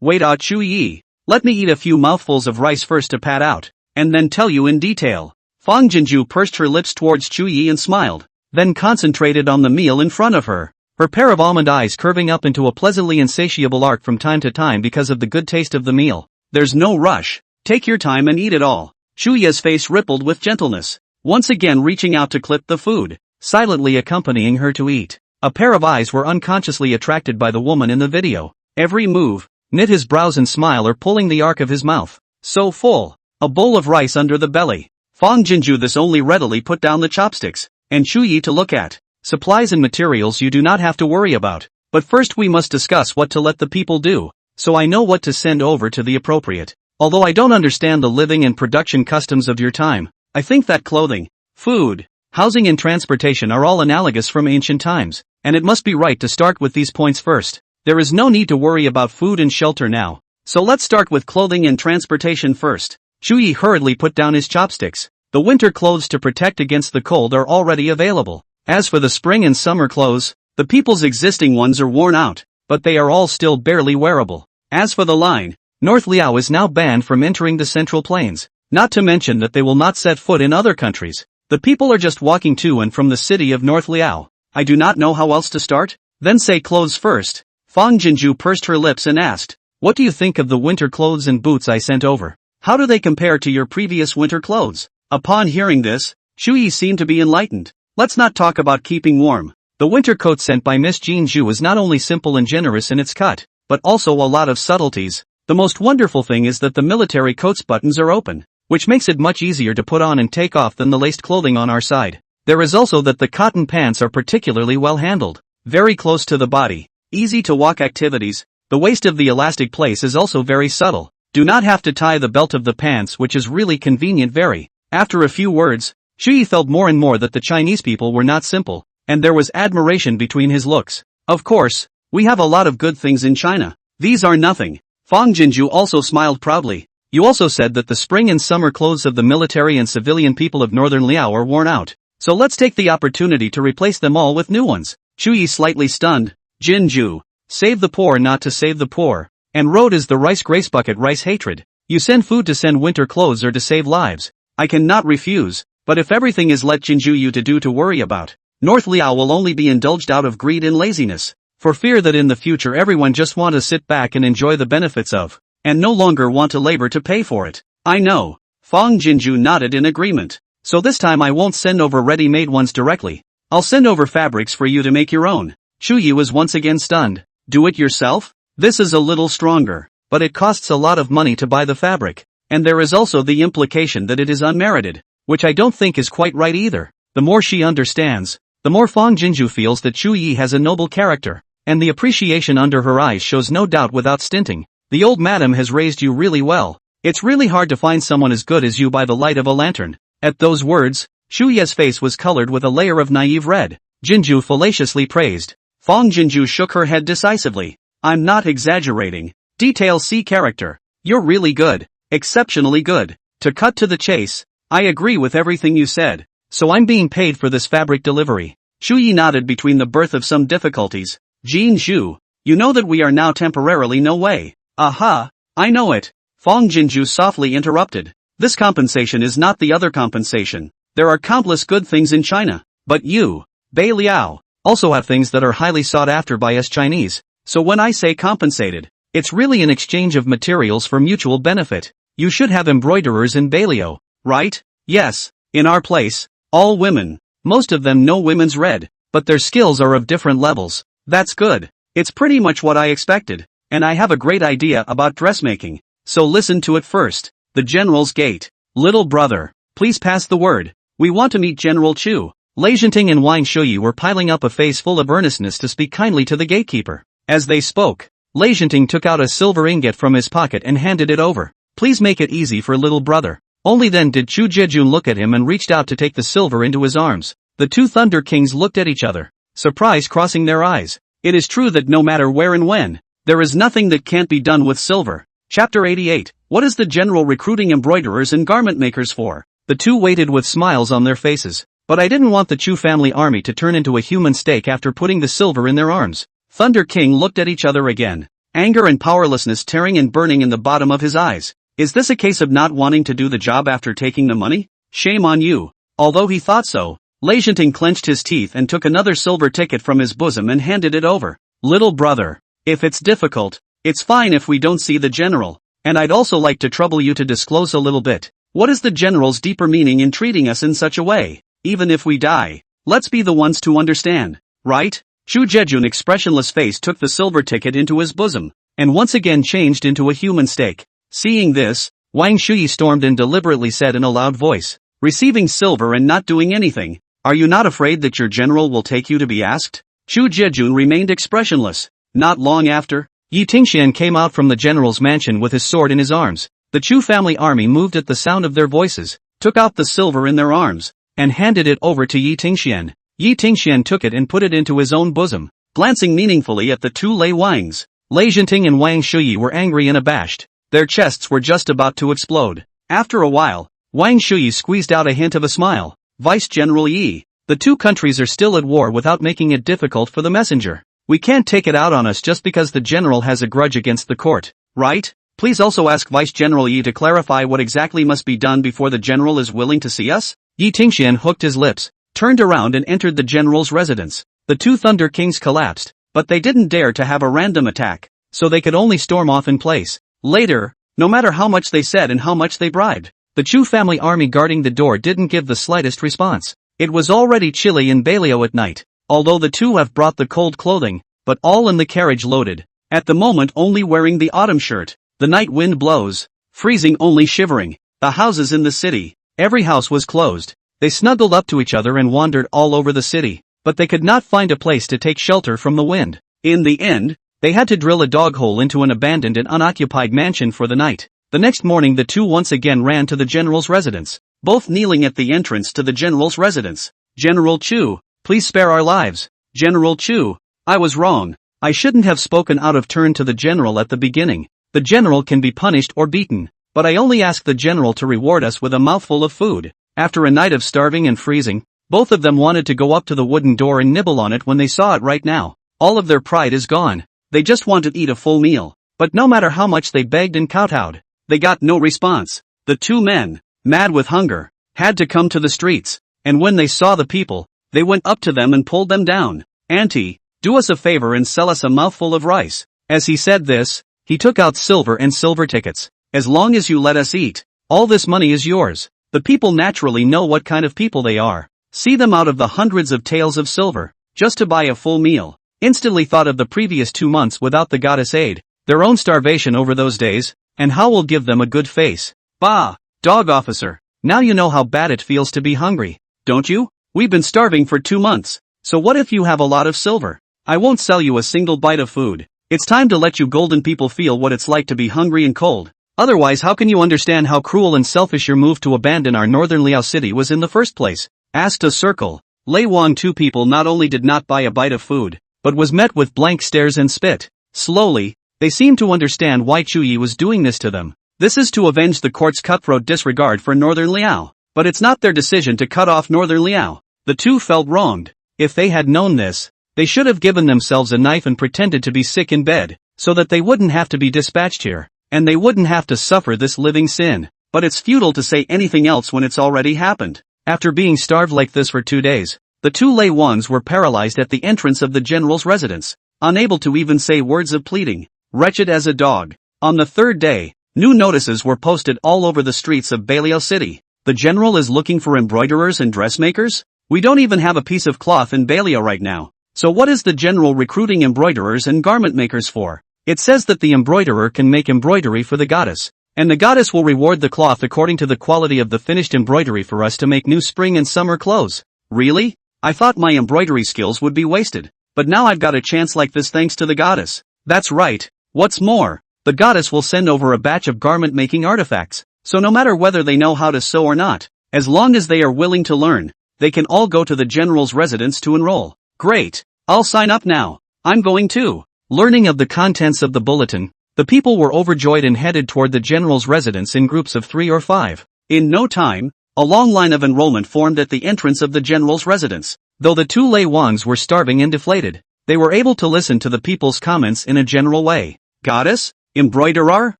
Wait, Chu Yi. Let me eat a few mouthfuls of rice first to pad out, and then tell you in detail. Fang Jinju pursed her lips towards Chu Yi and smiled, then concentrated on the meal in front of her, her pair of almond eyes curving up into a pleasantly insatiable arc from time to time because of the good taste of the meal. There's no rush. Take your time and eat it all. Chu Yi's face rippled with gentleness, once again reaching out to clip the food, silently accompanying her to eat. A pair of eyes were unconsciously attracted by the woman in the video. Every move, knit his brows and smile or pulling the arc of his mouth. So full. A bowl of rice under the belly. Fang Jinju this only readily put down the chopsticks, and Chu Yi to look at. Supplies and materials you do not have to worry about, but first we must discuss what to let the people do, so I know what to send over to the appropriate. Although I don't understand the living and production customs of your time, I think that clothing, food, housing and transportation are all analogous from ancient times, and it must be right to start with these points first. There is no need to worry about food and shelter now, so let's start with clothing and transportation first. Chu Yi hurriedly put down his chopsticks. The winter clothes to protect against the cold are already available. As for the spring and summer clothes, the people's existing ones are worn out, but they are all still barely wearable. As for the line, North Liao is now banned from entering the Central Plains, not to mention that they will not set foot in other countries. The people are just walking to and from the city of North Liao. I do not know how else to start. Then say clothes first. Fang Jinju pursed her lips and asked, what do you think of the winter clothes and boots I sent over? How do they compare to your previous winter clothes? Upon hearing this, Chu Yi seemed to be enlightened. Let's not talk about keeping warm. The winter coat sent by Miss Jean Zhu is not only simple and generous in its cut, but also a lot of subtleties. The most wonderful thing is that the military coat's buttons are open, which makes it much easier to put on and take off than the laced clothing on our side. There is also that the cotton pants are particularly well handled, very close to the body, easy to walk activities. The waist of the elastic place is also very subtle. Do not have to tie the belt of the pants, which is really convenient. Very. After a few words, Chu Yi felt more and more that the Chinese people were not simple, and there was admiration between his looks. Of course, we have a lot of good things in China. These are nothing. Fang Jinju also smiled proudly. You also said that the spring and summer clothes of the military and civilian people of northern Liao are worn out, So let's take the opportunity to replace them all with new ones. Chuyi slightly stunned. Jinju. Save the poor not to save the poor. And road is the rice grace bucket rice hatred. You send food to send winter clothes or to save lives. I cannot refuse, but if everything is let Jinju you to do to worry about, North Liao will only be indulged out of greed and laziness, for fear that in the future everyone just want to sit back and enjoy the benefits of, and no longer want to labor to pay for it. I know. Fong Jinju nodded in agreement. So this time I won't send over ready-made ones directly. I'll send over fabrics for you to make your own. Chuyi was once again stunned. Do it yourself? This is a little stronger, but it costs a lot of money to buy the fabric, and there is also the implication that it is unmerited, which I don't think is quite right either. The more she understands, the more Fong Jinju feels that Chuyi has a noble character, and the appreciation under her eyes shows no doubt without stinting. The old madam has raised you really well. It's really hard to find someone as good as you by the light of a lantern. At those words, Chuyi's face was colored with a layer of naive red. Jinju fallaciously praised. Fong Jinju shook her head decisively. I'm not exaggerating. Detail C character. You're really good. Exceptionally good. To cut to the chase, I agree with everything you said. So I'm being paid for this fabric delivery. Chuyi nodded between the birth of some difficulties. Jinju, you know that we are now temporarily no way. Aha, I know it. Fong Jinju softly interrupted. This compensation is not the other compensation. There are countless good things in China. But you, Bei Liao, also have things that are highly sought after by us Chinese. So when I say compensated, it's really an exchange of materials for mutual benefit. You should have embroiderers in Beilio, right? Yes, in our place, all women. Most of them know women's read, but their skills are of different levels. That's good. It's pretty much what I expected, and I have a great idea about dressmaking. So listen to it first. The General's Gate. Little brother, please pass the word. We want to meet General Chu. Lei Zhenting and Wang Shuyi were piling up a face full of earnestness to speak kindly to the gatekeeper. As they spoke, Lei Zhenting took out a silver ingot from his pocket and handed it over. Please make it easy for little brother. Only then did Chu Jejun look at him and reached out to take the silver into his arms. The two Thunder Kings looked at each other, surprise crossing their eyes. It is true that no matter where and when, there is nothing that can't be done with silver. Chapter 88. What is the general recruiting embroiderers and garment makers for? The two waited with smiles on their faces. But I didn't want the Chu family army to turn into a human steak after putting the silver in their arms. Thunder King looked at each other again, anger and powerlessness tearing and burning in the bottom of his eyes. Is this a case of not wanting to do the job after taking the money? Shame on you. Although he thought so, Lei Zhenting clenched his teeth and took another silver ticket from his bosom and handed it over. Little brother, if it's difficult, it's fine if we don't see the general. And I'd also like to trouble you to disclose a little bit. What is the general's deeper meaning in treating us in such a way? Even if we die, let's be the ones to understand, right? Chu Jejun's expressionless face took the silver ticket into his bosom, and once again changed into a human steak. Seeing this, Wang Shuyi stormed and deliberately said in a loud voice, receiving silver and not doing anything, are you not afraid that your general will take you to be asked? Chu Jejun remained expressionless. Not long after, Yi Tingxian came out from the general's mansion with his sword in his arms. The Chu family army moved at the sound of their voices, took out the silver in their arms, and handed it over to Yi Tingxian. Yi Tingxian took it and put it into his own bosom, glancing meaningfully at the two Lei Wangs. Lei Zhenting and Wang Shuyi were angry and abashed. Their chests were just about to explode. After a while, Wang Shuyi squeezed out a hint of a smile. Vice General Yi, the two countries are still at war without making it difficult for the messenger. We can't take it out on us just because the general has a grudge against the court, right? Please also ask Vice General Yi to clarify what exactly must be done before the general is willing to see us? Yi Tingxian hooked his lips, turned around and entered the general's residence. The two Thunder Kings collapsed, but they didn't dare to have a random attack, so they could only storm off in place. Later, no matter how much they said and how much they bribed, the Chu family army guarding the door didn't give the slightest response. It was already chilly in Beilio at night, although the two have brought the cold clothing, but all in the carriage loaded. At the moment only wearing the autumn shirt. The night wind blows, freezing only shivering. The houses in the city, every house was closed. They snuggled up to each other and wandered all over the city, but they could not find a place to take shelter from the wind. In the end, they had to drill a dog hole into an abandoned and unoccupied mansion for the night. The next morning the two once again ran to the general's residence, both kneeling at the entrance to the general's residence. General Chu, please spare our lives. General Chu, I was wrong. I shouldn't have spoken out of turn to the general at the beginning. The general can be punished or beaten, but I only ask the general to reward us with a mouthful of food. After a night of starving and freezing, Both of them wanted to go up to the wooden door and nibble on it when they saw it right now. All of their pride is gone. They just want to eat a full meal. But no matter how much they begged and kowtowed, they got no response. The two men, mad with hunger, had to come to the streets, and when they saw the people, they went up to them and pulled them down. "Auntie, do us a favor and sell us a mouthful of rice." As he said this, he took out silver and silver tickets. "As long as you let us eat, all this money is yours." The people naturally know what kind of people they are. See them out of the hundreds of taels of silver, just to buy a full meal. Instantly thought of the previous 2 months without the goddess aid, their own starvation over those days, and how we'll give them a good face. "Bah, dog officer, now you know how bad it feels to be hungry, don't you? We've been starving for 2 months, so what if you have a lot of silver? I won't sell you a single bite of food. It's time to let you golden people feel what it's like to be hungry and cold. Otherwise how can you understand how cruel and selfish your move to abandon our northern Liao city was in the first place?" asked a circle. Lei Wang. Two people not only did not buy a bite of food, but was met with blank stares and spit. Slowly, they seemed to understand why Chu Yi was doing this to them. This is to avenge the court's cutthroat disregard for Northern Liao. But it's not their decision to cut off Northern Liao. The two felt wronged. If they had known this, they should have given themselves a knife and pretended to be sick in bed, so that they wouldn't have to be dispatched here, and they wouldn't have to suffer this living sin. But it's futile to say anything else when it's already happened. After being starved like this for 2 days, the two Lei Wangs were paralyzed at the entrance of the general's residence, unable to even say words of pleading, wretched as a dog. On the third day, new notices were posted all over the streets of Belial City. "The general is looking for embroiderers and dressmakers? We don't even have a piece of cloth in Belial right now. So what is the general recruiting embroiderers and garment makers for? It says that the embroiderer can make embroidery for the goddess, and the goddess will reward the cloth according to the quality of the finished embroidery for us to make new spring and summer clothes." Really? I thought my embroidery skills would be wasted, but now I've got a chance like this thanks to the goddess. That's right. What's more, the goddess will send over a batch of garment-making artifacts, so no matter whether they know how to sew or not, as long as they are willing to learn, they can all go to the general's residence to enroll. Great. I'll sign up now. I'm going too. Learning of the contents of the bulletin, the people were overjoyed and headed toward the general's residence in groups of 3 or 5. In no time, a long line of enrollment formed at the entrance of the general's residence. Though the two Lei Wangs were starving and deflated, they were able to listen to the people's comments in a general way. "Goddess? Embroiderer?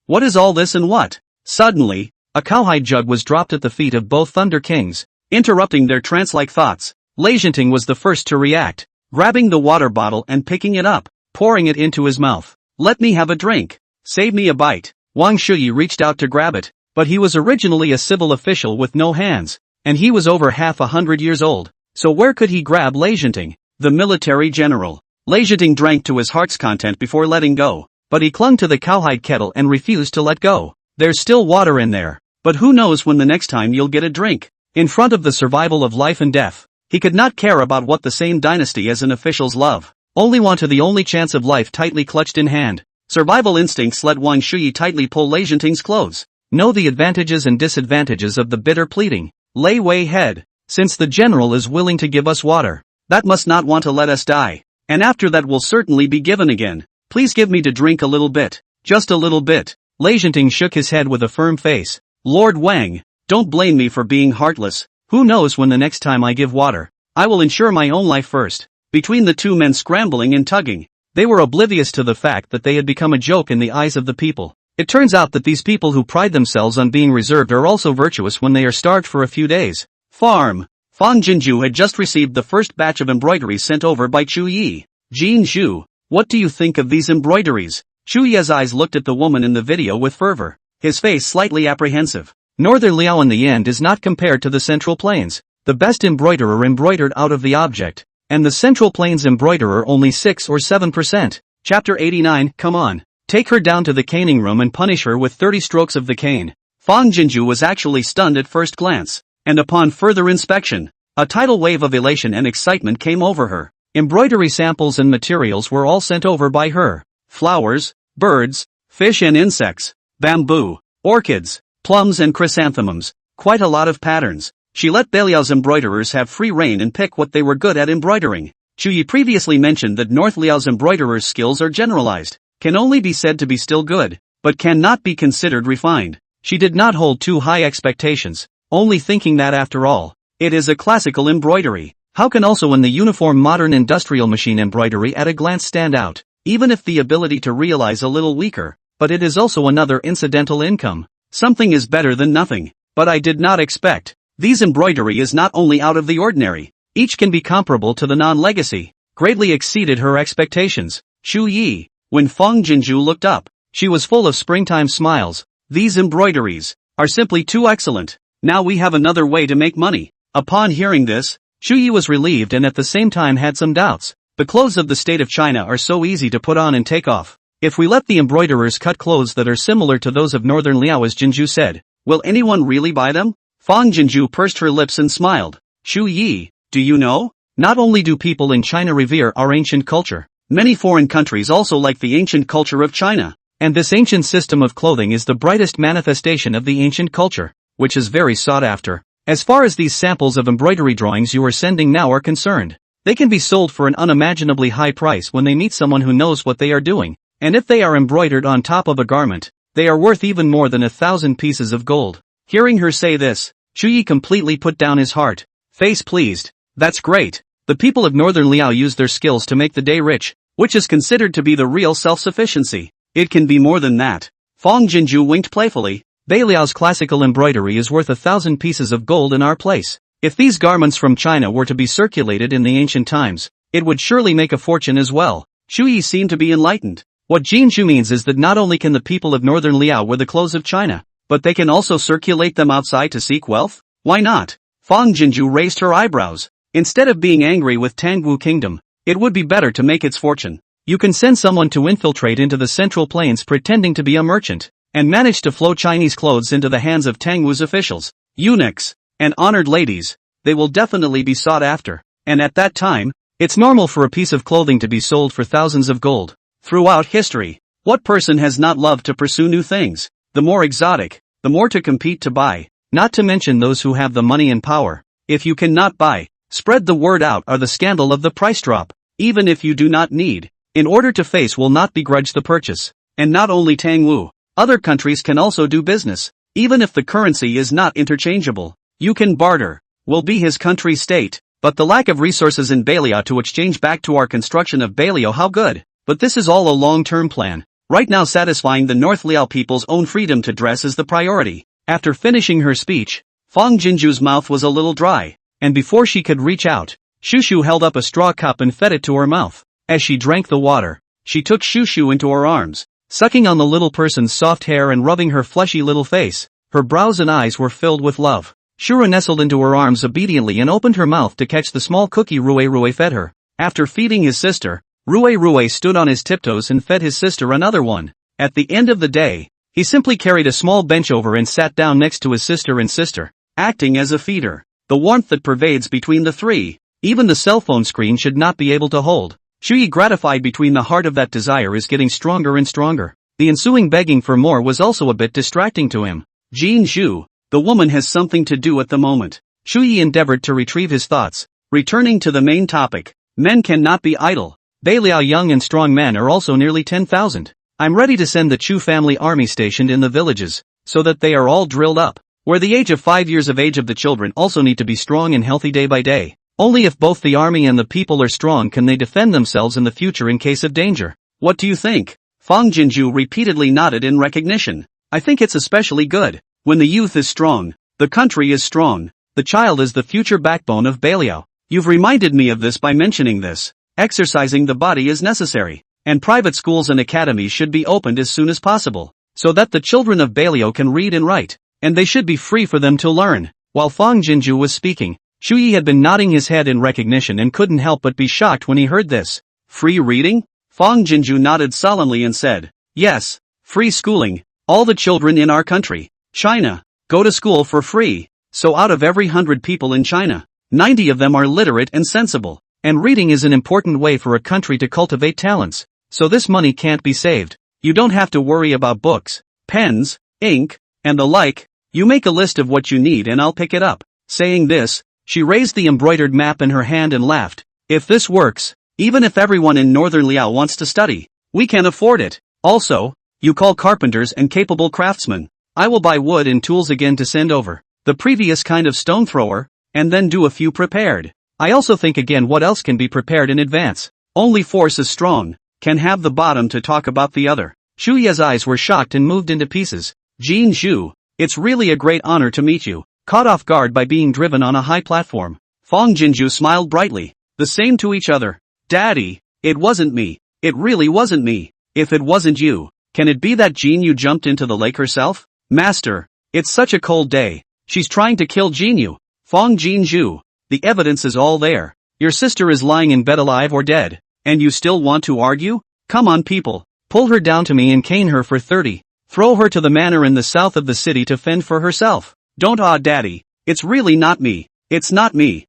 What is all this and what?" Suddenly, a cowhide jug was dropped at the feet of both Thunder Kings, interrupting their trance-like thoughts. Lei Jinting was the first to react, grabbing the water bottle and picking it up, pouring it into his mouth. "Let me have a drink. Save me a bite." Wang Shuyi reached out to grab it, but he was originally a civil official with no hands, and he was over half 100 years old, so where could he grab Lei Jinting, the military general? Lei Jinting drank to his heart's content before letting go, but he clung to the cowhide kettle and refused to let go. "There's still water in there, but who knows when the next time you'll get a drink." In front of the survival of life and death, he could not care about what the same dynasty as an official's love, only wanted the only chance of life tightly clutched in hand. Survival instincts let Wang Shuyi tightly pull Lei Jinting's clothes. "Know the advantages and disadvantages of the bitter pleading. Lei Wei head. Since the general is willing to give us water, that must not want to let us die. And after that we'll certainly be given again. Please give me to drink a little bit. Just a little bit." Lei Jinting shook his head with a firm face. "Lord Wang, don't blame me for being heartless. Who knows when the next time I give water, I will ensure my own life first." Between the two men scrambling and tugging, they were oblivious to the fact that they had become a joke in the eyes of the people. It turns out that these people who pride themselves on being reserved are also virtuous when they are starved for a few days. Farm. Fang Jinju had just received the first batch of embroideries sent over by Chu Yi. "Jin Zhu, what do you think of these embroideries?" Chu Yi's eyes looked at the woman in the video with fervor, his face slightly apprehensive. Northern Liao in the end is not compared to the Central Plains. The best embroiderer embroidered out of the object, and the Central Plains embroiderer only 6 or 7%. Chapter 89. Come on. Take her down to the caning room and punish her with 30 strokes of the cane. Fang Jinju was actually stunned at first glance, and upon further inspection, a tidal wave of elation and excitement came over her. Embroidery samples and materials were all sent over by her. Flowers, birds, fish and insects, bamboo, orchids, plums and chrysanthemums, quite a lot of patterns. She let Belial's embroiderers have free rein and pick what they were good at embroidering. Chu Yi previously mentioned that North Liao's embroiderers' skills are generalized, can only be said to be still good, but cannot be considered refined. She did not hold too high expectations, only thinking that after all, It is a classical embroidery. How can also in the uniform modern industrial machine embroidery at a glance stand out, even if the ability to realize a little weaker, but it is also another incidental income. Something is better than nothing, but I did not expect. These embroidery is not only out of the ordinary, each can be comparable to the non-legacy, greatly exceeded her expectations. Shu Yi. When Feng Jinju looked up, she was full of springtime smiles. These embroideries are simply too excellent. Now we have another way to make money. Upon hearing this, Shu Yi was relieved and at the same time had some doubts. The clothes of the state of China are so easy to put on and take off. If we let the embroiderers cut clothes that are similar to those of northern Liao, as Jinju said, will anyone really buy them? Feng Jinju pursed her lips and smiled. Shu Yi, do you know? Not only do people in China revere our ancient culture, many foreign countries also like the ancient culture of China. And this ancient system of clothing is the brightest manifestation of the ancient culture, which is very sought after. As far as these samples of embroidery drawings you are sending now are concerned, they can be sold for an unimaginably high price when they meet someone who knows what they are doing, and if they are embroidered on top of a garment, they are worth even more than 1,000 pieces of gold. Hearing her say this, Shu Yi completely put down his heart, face pleased. That's great. The people of northern Liao use their skills to make the day rich, which is considered to be the real self-sufficiency. It can be more than that. Feng Jinju winked playfully. Beiliao's classical embroidery is worth 1,000 pieces of gold in our place. If these garments from China were to be circulated in the ancient times, it would surely make a fortune as well. Shu Yi seemed to be enlightened. What Jinju means is that not only can the people of northern Liao wear the clothes of China, but they can also circulate them outside to seek wealth? Why not? Feng Jinju raised her eyebrows. Instead of being angry with Tangwu Kingdom, it would be better to make its fortune. You can send someone to infiltrate into the Central Plains pretending to be a merchant, and manage to flow Chinese clothes into the hands of Tangwu's officials, eunuchs, and honored ladies. They will definitely be sought after, and at that time, it's normal for a piece of clothing to be sold for thousands of gold. Throughout history, what person has not loved to pursue new things? The more exotic, the more to compete to buy, not to mention those who have the money and power. If you cannot buy, spread the word out or the scandal of the price drop, even if you do not need, in order to face will not begrudge the purchase. And not only Tangwu, other countries can also do business, even if the currency is not interchangeable. You can barter, will be his country state, but the lack of resources in Beiliao to exchange back to our construction of Beiliao, how good. But this is all a long-term plan. Right now satisfying the North Liao people's own freedom to dress is the priority. After finishing her speech, Feng Jinju's mouth was a little dry, and before she could reach out, Shushu held up a straw cup and fed it to her mouth. As she drank the water, she took Shushu into her arms, sucking on the little person's soft hair and rubbing her fleshy little face. Her brows and eyes were filled with love. Shura nestled into her arms obediently and opened her mouth to catch the small cookie Rue fed her. After feeding his sister, Rue stood on his tiptoes and fed his sister another one. At the end of the day, he simply carried a small bench over and sat down next to his sister, acting as a feeder. The warmth that pervades between the three, even the cell phone screen should not be able to hold. Shuyi gratified between the heart of that desire is getting stronger and stronger. The ensuing begging for more was also a bit distracting to him. Jin Zhu, the woman has something to do at the moment. Shuyi endeavored to retrieve his thoughts, returning to the main topic. Men cannot be idle. Beiliao young and strong men are also nearly 10,000. I'm ready to send the Chu family army stationed in the villages, so that they are all drilled up. Where the age of 5 years of age of the children also need to be strong and healthy day by day. Only if both the army and the people are strong can they defend themselves in the future in case of danger. What do you think? Feng Jinju repeatedly nodded in recognition. I think it's especially good. When the youth is strong, the country is strong. The child is the future backbone of Beiliao. You've reminded me of this by mentioning this. Exercising the body is necessary, and private schools and academies should be opened as soon as possible, so that the children of Beiliao can read and write, and they should be free for them to learn. While Feng Jinju was speaking, Shuyi had been nodding his head in recognition and couldn't help but be shocked when he heard this. Free reading? Feng Jinju nodded solemnly and said, yes, free schooling. All the children in our country, China, go to school for free. So out of every 100 people in China, 90 of them are literate and sensible. And reading is an important way for a country to cultivate talents. So this money can't be saved. You don't have to worry about books, pens, ink, and the like. You make a list of what you need and I'll pick it up. Saying this, she raised the embroidered map in her hand and laughed. If this works, even if everyone in Northern Liao wants to study, we can afford it. Also, you call carpenters and capable craftsmen. I will buy wood and tools again to send over. The previous kind of stone thrower, and then do a few prepared. I also think again what else can be prepared in advance. Only force is strong, can have the bottom to talk about the other. Shu Ye's eyes were shocked and moved into pieces. Jin Zhu, it's really a great honor to meet you. Caught off guard by being driven on a high platform, Fang Jinju smiled brightly. The same to each other. Daddy, it wasn't me. It really wasn't me. If it wasn't you, can it be that Jin Yu jumped into the lake herself? Master, it's such a cold day. She's trying to kill Jin Yu. Fang Jinju, the evidence is all there. Your sister is lying in bed alive or dead, and you still want to argue? Come on people, pull her down to me and cane her for 30. Throw her to the manor in the south of the city to fend for herself. Don't daddy, it's really not me. It's not me.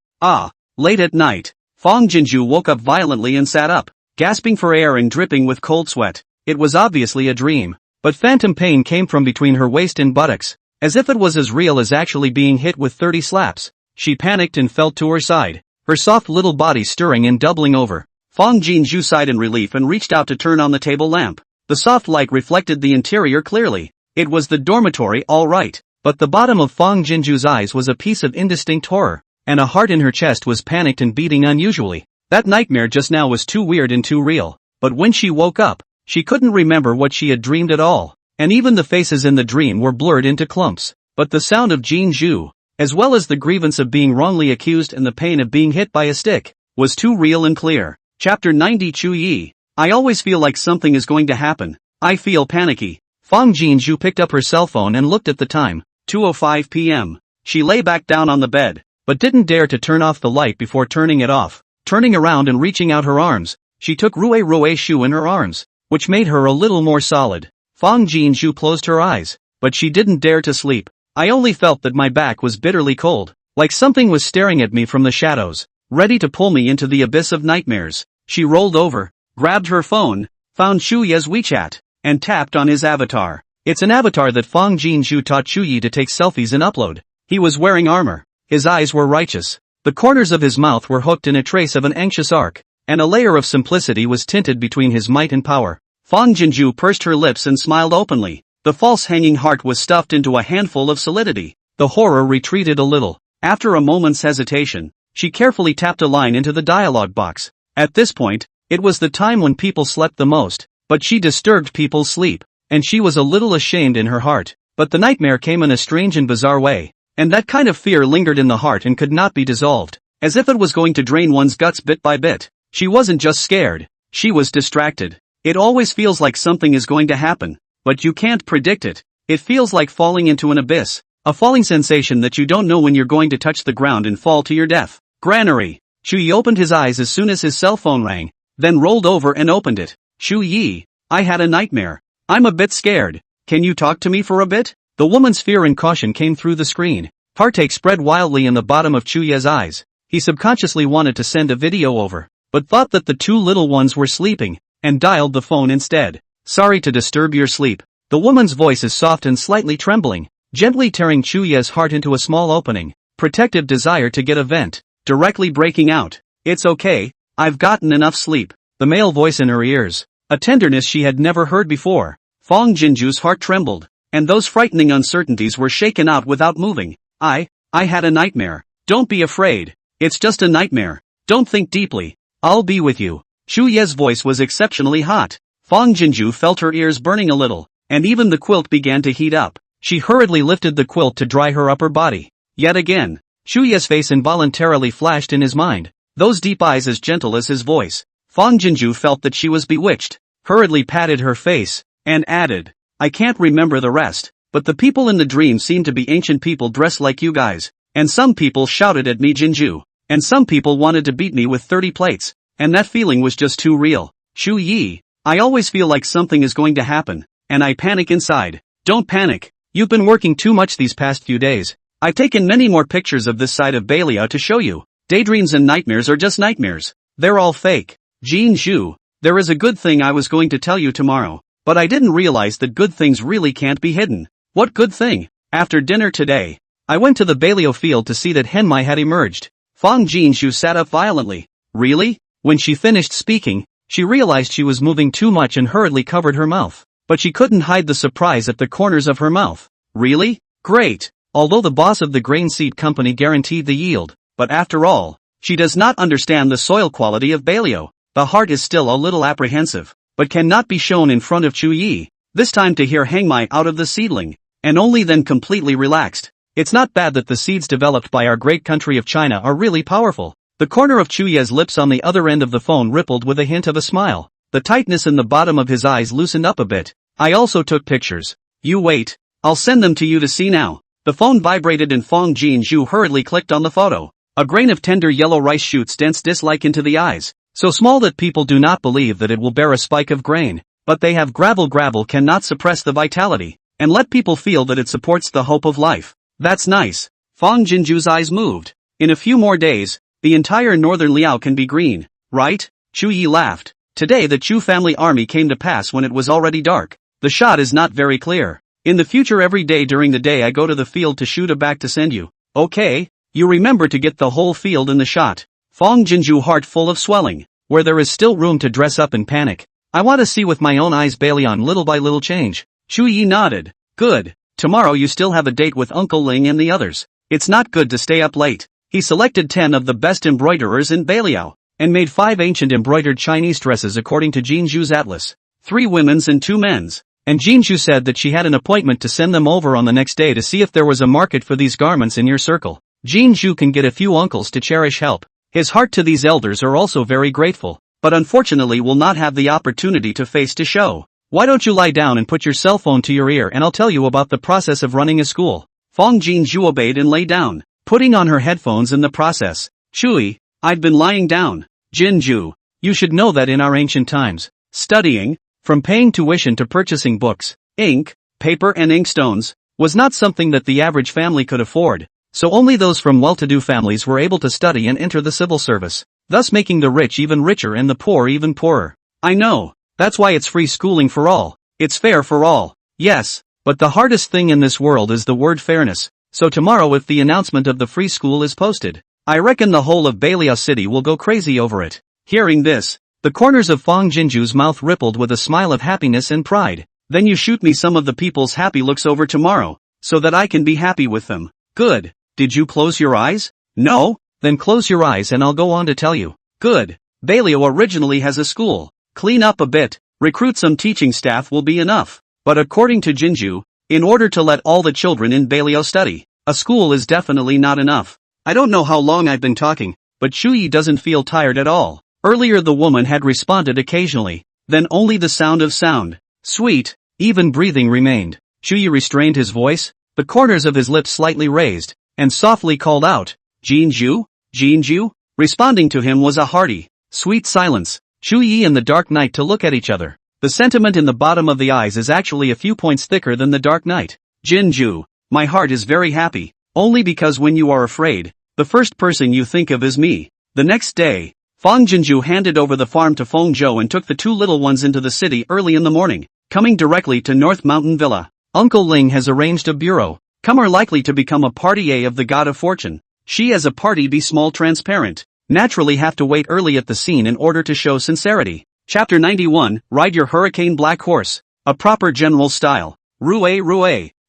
Late at night, Fang Jinju woke up violently and sat up, gasping for air and dripping with cold sweat. It was obviously a dream, but phantom pain came from between her waist and buttocks, as if it was as real as actually being hit with 30 slaps. She panicked and fell to her side, her soft little body stirring and doubling over. Fang Jinju sighed in relief and reached out to turn on the table lamp. The soft light reflected the interior clearly. It was the dormitory, all right, but the bottom of Fang Jinju's eyes was a piece of indistinct horror, and a heart in her chest was panicked and beating unusually. That nightmare just now was too weird and too real, but when she woke up, she couldn't remember what she had dreamed at all, and even the faces in the dream were blurred into clumps. But the sound of Jin Zhu, as well as the grievance of being wrongly accused and the pain of being hit by a stick, was too real and clear. Chapter 90 Chu Yi. I always feel like something is going to happen. I feel panicky. Fang Jinju picked up her cell phone and looked at the time. 2:05 p.m. She lay back down on the bed, but didn't dare to turn off the light before turning it off. Turning around and reaching out her arms, she took Rue Shu in her arms, which made her a little more solid. Fang Jinju closed her eyes, but she didn't dare to sleep. I only felt that my back was bitterly cold, like something was staring at me from the shadows, ready to pull me into the abyss of nightmares. She rolled over, grabbed her phone, found Shu Ye's WeChat, and tapped on his avatar. It's an avatar that Fang Jinju taught Chu Yi to take selfies and upload. He was wearing armor. His eyes were righteous. The corners of his mouth were hooked in a trace of an anxious arc, and a layer of simplicity was tinted between his might and power. Fang Jinju pursed her lips and smiled openly. The false hanging heart was stuffed into a handful of solidity. The horror retreated a little. After a moment's hesitation, she carefully tapped a line into the dialogue box. At this point, it was the time when people slept the most, but she disturbed people's sleep, and she was a little ashamed in her heart. But the nightmare came in a strange and bizarre way, and that kind of fear lingered in the heart and could not be dissolved, as if it was going to drain one's guts bit by bit. She wasn't just scared, she was distracted. It always feels like something is going to happen, but you can't predict it. It feels like falling into an abyss, a falling sensation that you don't know when you're going to touch the ground and fall to your death. Granary. Chu Yi opened his eyes as soon as his cell phone rang, then rolled over and opened it. Chu Yi, I had a nightmare. I'm a bit scared. Can you talk to me for a bit? The woman's fear and caution came through the screen. Heartache spread wildly in the bottom of Chu Ye's eyes. He subconsciously wanted to send a video over, but thought that the two little ones were sleeping, and dialed the phone instead. Sorry to disturb your sleep. The woman's voice is soft and slightly trembling, gently tearing Chu Ye's heart into a small opening. Protective desire to get a vent, directly breaking out. It's okay, I've gotten enough sleep. The male voice in her ears, a tenderness she had never heard before. Fang Jinju's heart trembled, and those frightening uncertainties were shaken out without moving. I had a nightmare. Don't be afraid. It's just a nightmare. Don't think deeply. I'll be with you. Chu Ye's voice was exceptionally hot. Fang Jinju felt her ears burning a little, and even the quilt began to heat up. She hurriedly lifted the quilt to dry her upper body. Yet again, Chu Ye's face involuntarily flashed in his mind, those deep eyes as gentle as his voice. Fang Jinju felt that she was bewitched, hurriedly patted her face, and added, I can't remember the rest, but the people in the dream seemed to be ancient people dressed like you guys, and some people shouted at me Jinju, and some people wanted to beat me with 30 plates, and that feeling was just too real. Chu Yi, I always feel like something is going to happen, and I panic inside. Don't panic, you've been working too much these past few days. I've taken many more pictures of this side of Bailia to show you. Daydreams and nightmares are just nightmares. They're all fake. Jin Zhu, there is a good thing I was going to tell you tomorrow, but I didn't realize that good things really can't be hidden. What good thing? After dinner today, I went to the Bailio field to see that Henmai had emerged. Fang Jinju sat up violently. Really? When she finished speaking, she realized she was moving too much and hurriedly covered her mouth, but she couldn't hide the surprise at the corners of her mouth. Really? Great. although the boss of the grain seed company guaranteed the yield. But after all, she does not understand the soil quality of Baleo. The heart is still a little apprehensive, but cannot be shown in front of Chu Yi. This time to hear hangmai out of the seedling, and only then completely relaxed. It's not bad that the seeds developed by our great country of China are really powerful. The corner of Chu Yi's lips on the other end of the phone rippled with a hint of a smile. The tightness in the bottom of his eyes loosened up a bit. I also took pictures. You wait. I'll send them to you to see now. The phone vibrated and Fong Jinju hurriedly clicked on the photo. A grain of tender yellow rice shoots dense dislike into the eyes, so small that people do not believe that it will bear a spike of grain, but they have gravel cannot suppress the vitality, and let people feel that it supports the hope of life. That's nice. Fong Jinju's eyes moved. In a few more days, the entire northern Liao can be green, right? Chu Yi laughed. Today the Chu family army came to pass when it was already dark. The shot is not very clear. In the future every day during the day I go to the field to shoot a back to send you. Okay? You remember to get the whole field in the shot. Fong Jinju heart full of swelling, where there is still room to dress up and panic. I want to see with my own eyes Baleon little by little change. Chu Yi nodded. Good. Tomorrow you still have a date with Uncle Ling and the others. It's not good to stay up late. He selected 10 of the best embroiderers in Baliao, and made 5 ancient embroidered Chinese dresses according to Jinju's atlas. 3 women's and 2 men's. And Jinju said that she had an appointment to send them over on the next day to see if there was a market for these garments in your circle. Jinju can get a few uncles to cherish help. His heart to these elders are also very grateful, but unfortunately will not have the opportunity to face to show. Why don't you lie down and put your cell phone to your ear and I'll tell you about the process of running a school. Fong Jinju obeyed and lay down, putting on her headphones in the process. Chui, I'd been lying down. Jinju, you should know that in our ancient times, studying, from paying tuition to purchasing books, ink, paper and inkstones, was not something that the average family could afford, so only those from well-to-do families were able to study and enter the civil service, thus making the rich even richer and the poor even poorer. I know, that's why it's free schooling for all, it's fair for all, yes, but the hardest thing in this world is the word fairness, so tomorrow if the announcement of the free school is posted, I reckon the whole of Baliao City will go crazy over it. Hearing this, the corners of Fong Jinju's mouth rippled with a smile of happiness and pride. Then you shoot me some of the people's happy looks over tomorrow, so that I can be happy with them. Good. Did you close your eyes? No? Then close your eyes and I'll go on to tell you. Good. Baliao originally has a school. Clean up a bit, recruit some teaching staff will be enough. But according to Jinju, in order to let all the children in Baliao study, a school is definitely not enough. I don't know how long I've been talking, but Shuyi doesn't feel tired at all. Earlier the woman had responded occasionally, then only the sound of sound. Sweet, even breathing remained. Shuyi restrained his voice, the corners of his lips slightly raised, and softly called out, Jinju? Jinju? Responding to him was a hearty, sweet silence. Shuyi and the dark night to look at each other. The sentiment in the bottom of the eyes is actually a few points thicker than the dark night. Jinju, my heart is very happy, only because when you are afraid, the first person you think of is me. The next day, Fong Jinju handed over the farm to Feng Zhou and took the 2 little ones into the city early in the morning, coming directly to North Mountain Villa. Uncle Ling has arranged a bureau. Come are likely to become a party A of the God of Fortune. She as a party B small transparent. Naturally have to wait early at the scene in order to show sincerity. Chapter 91, Ride Your Hurricane Black Horse. A proper general style. Rue.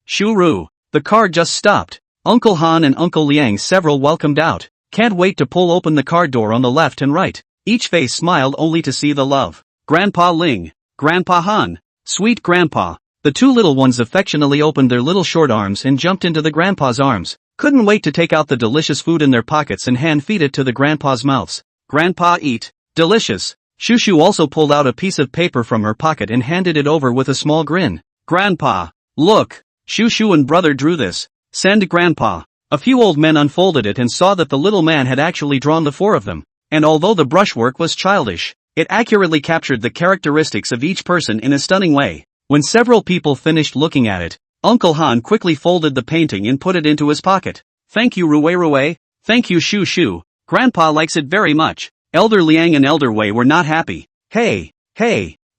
Shuru. The car just stopped. Uncle Han and Uncle Liang several welcomed out. Can't wait to pull open the car door on the left and right. Each face smiled only to see the love. Grandpa Ling. Grandpa Han. Sweet Grandpa. The 2 little ones affectionately opened their little short arms and jumped into the grandpa's arms. Couldn't wait to take out the delicious food in their pockets and hand feed it to the grandpa's mouths. Grandpa eat. Delicious. Shushu also pulled out a piece of paper from her pocket and handed it over with a small grin. Grandpa. Look. Shushu and brother drew this. Send Grandpa. A few old men unfolded it and saw that the little man had actually drawn the 4 of them, and although the brushwork was childish, it accurately captured the characteristics of each person in a stunning way. When several people finished looking at it, Uncle Han quickly folded the painting and put it into his pocket. Thank you Rue. Thank you Shu. Grandpa likes it very much. Elder Liang and Elder Wei were not happy. Hey,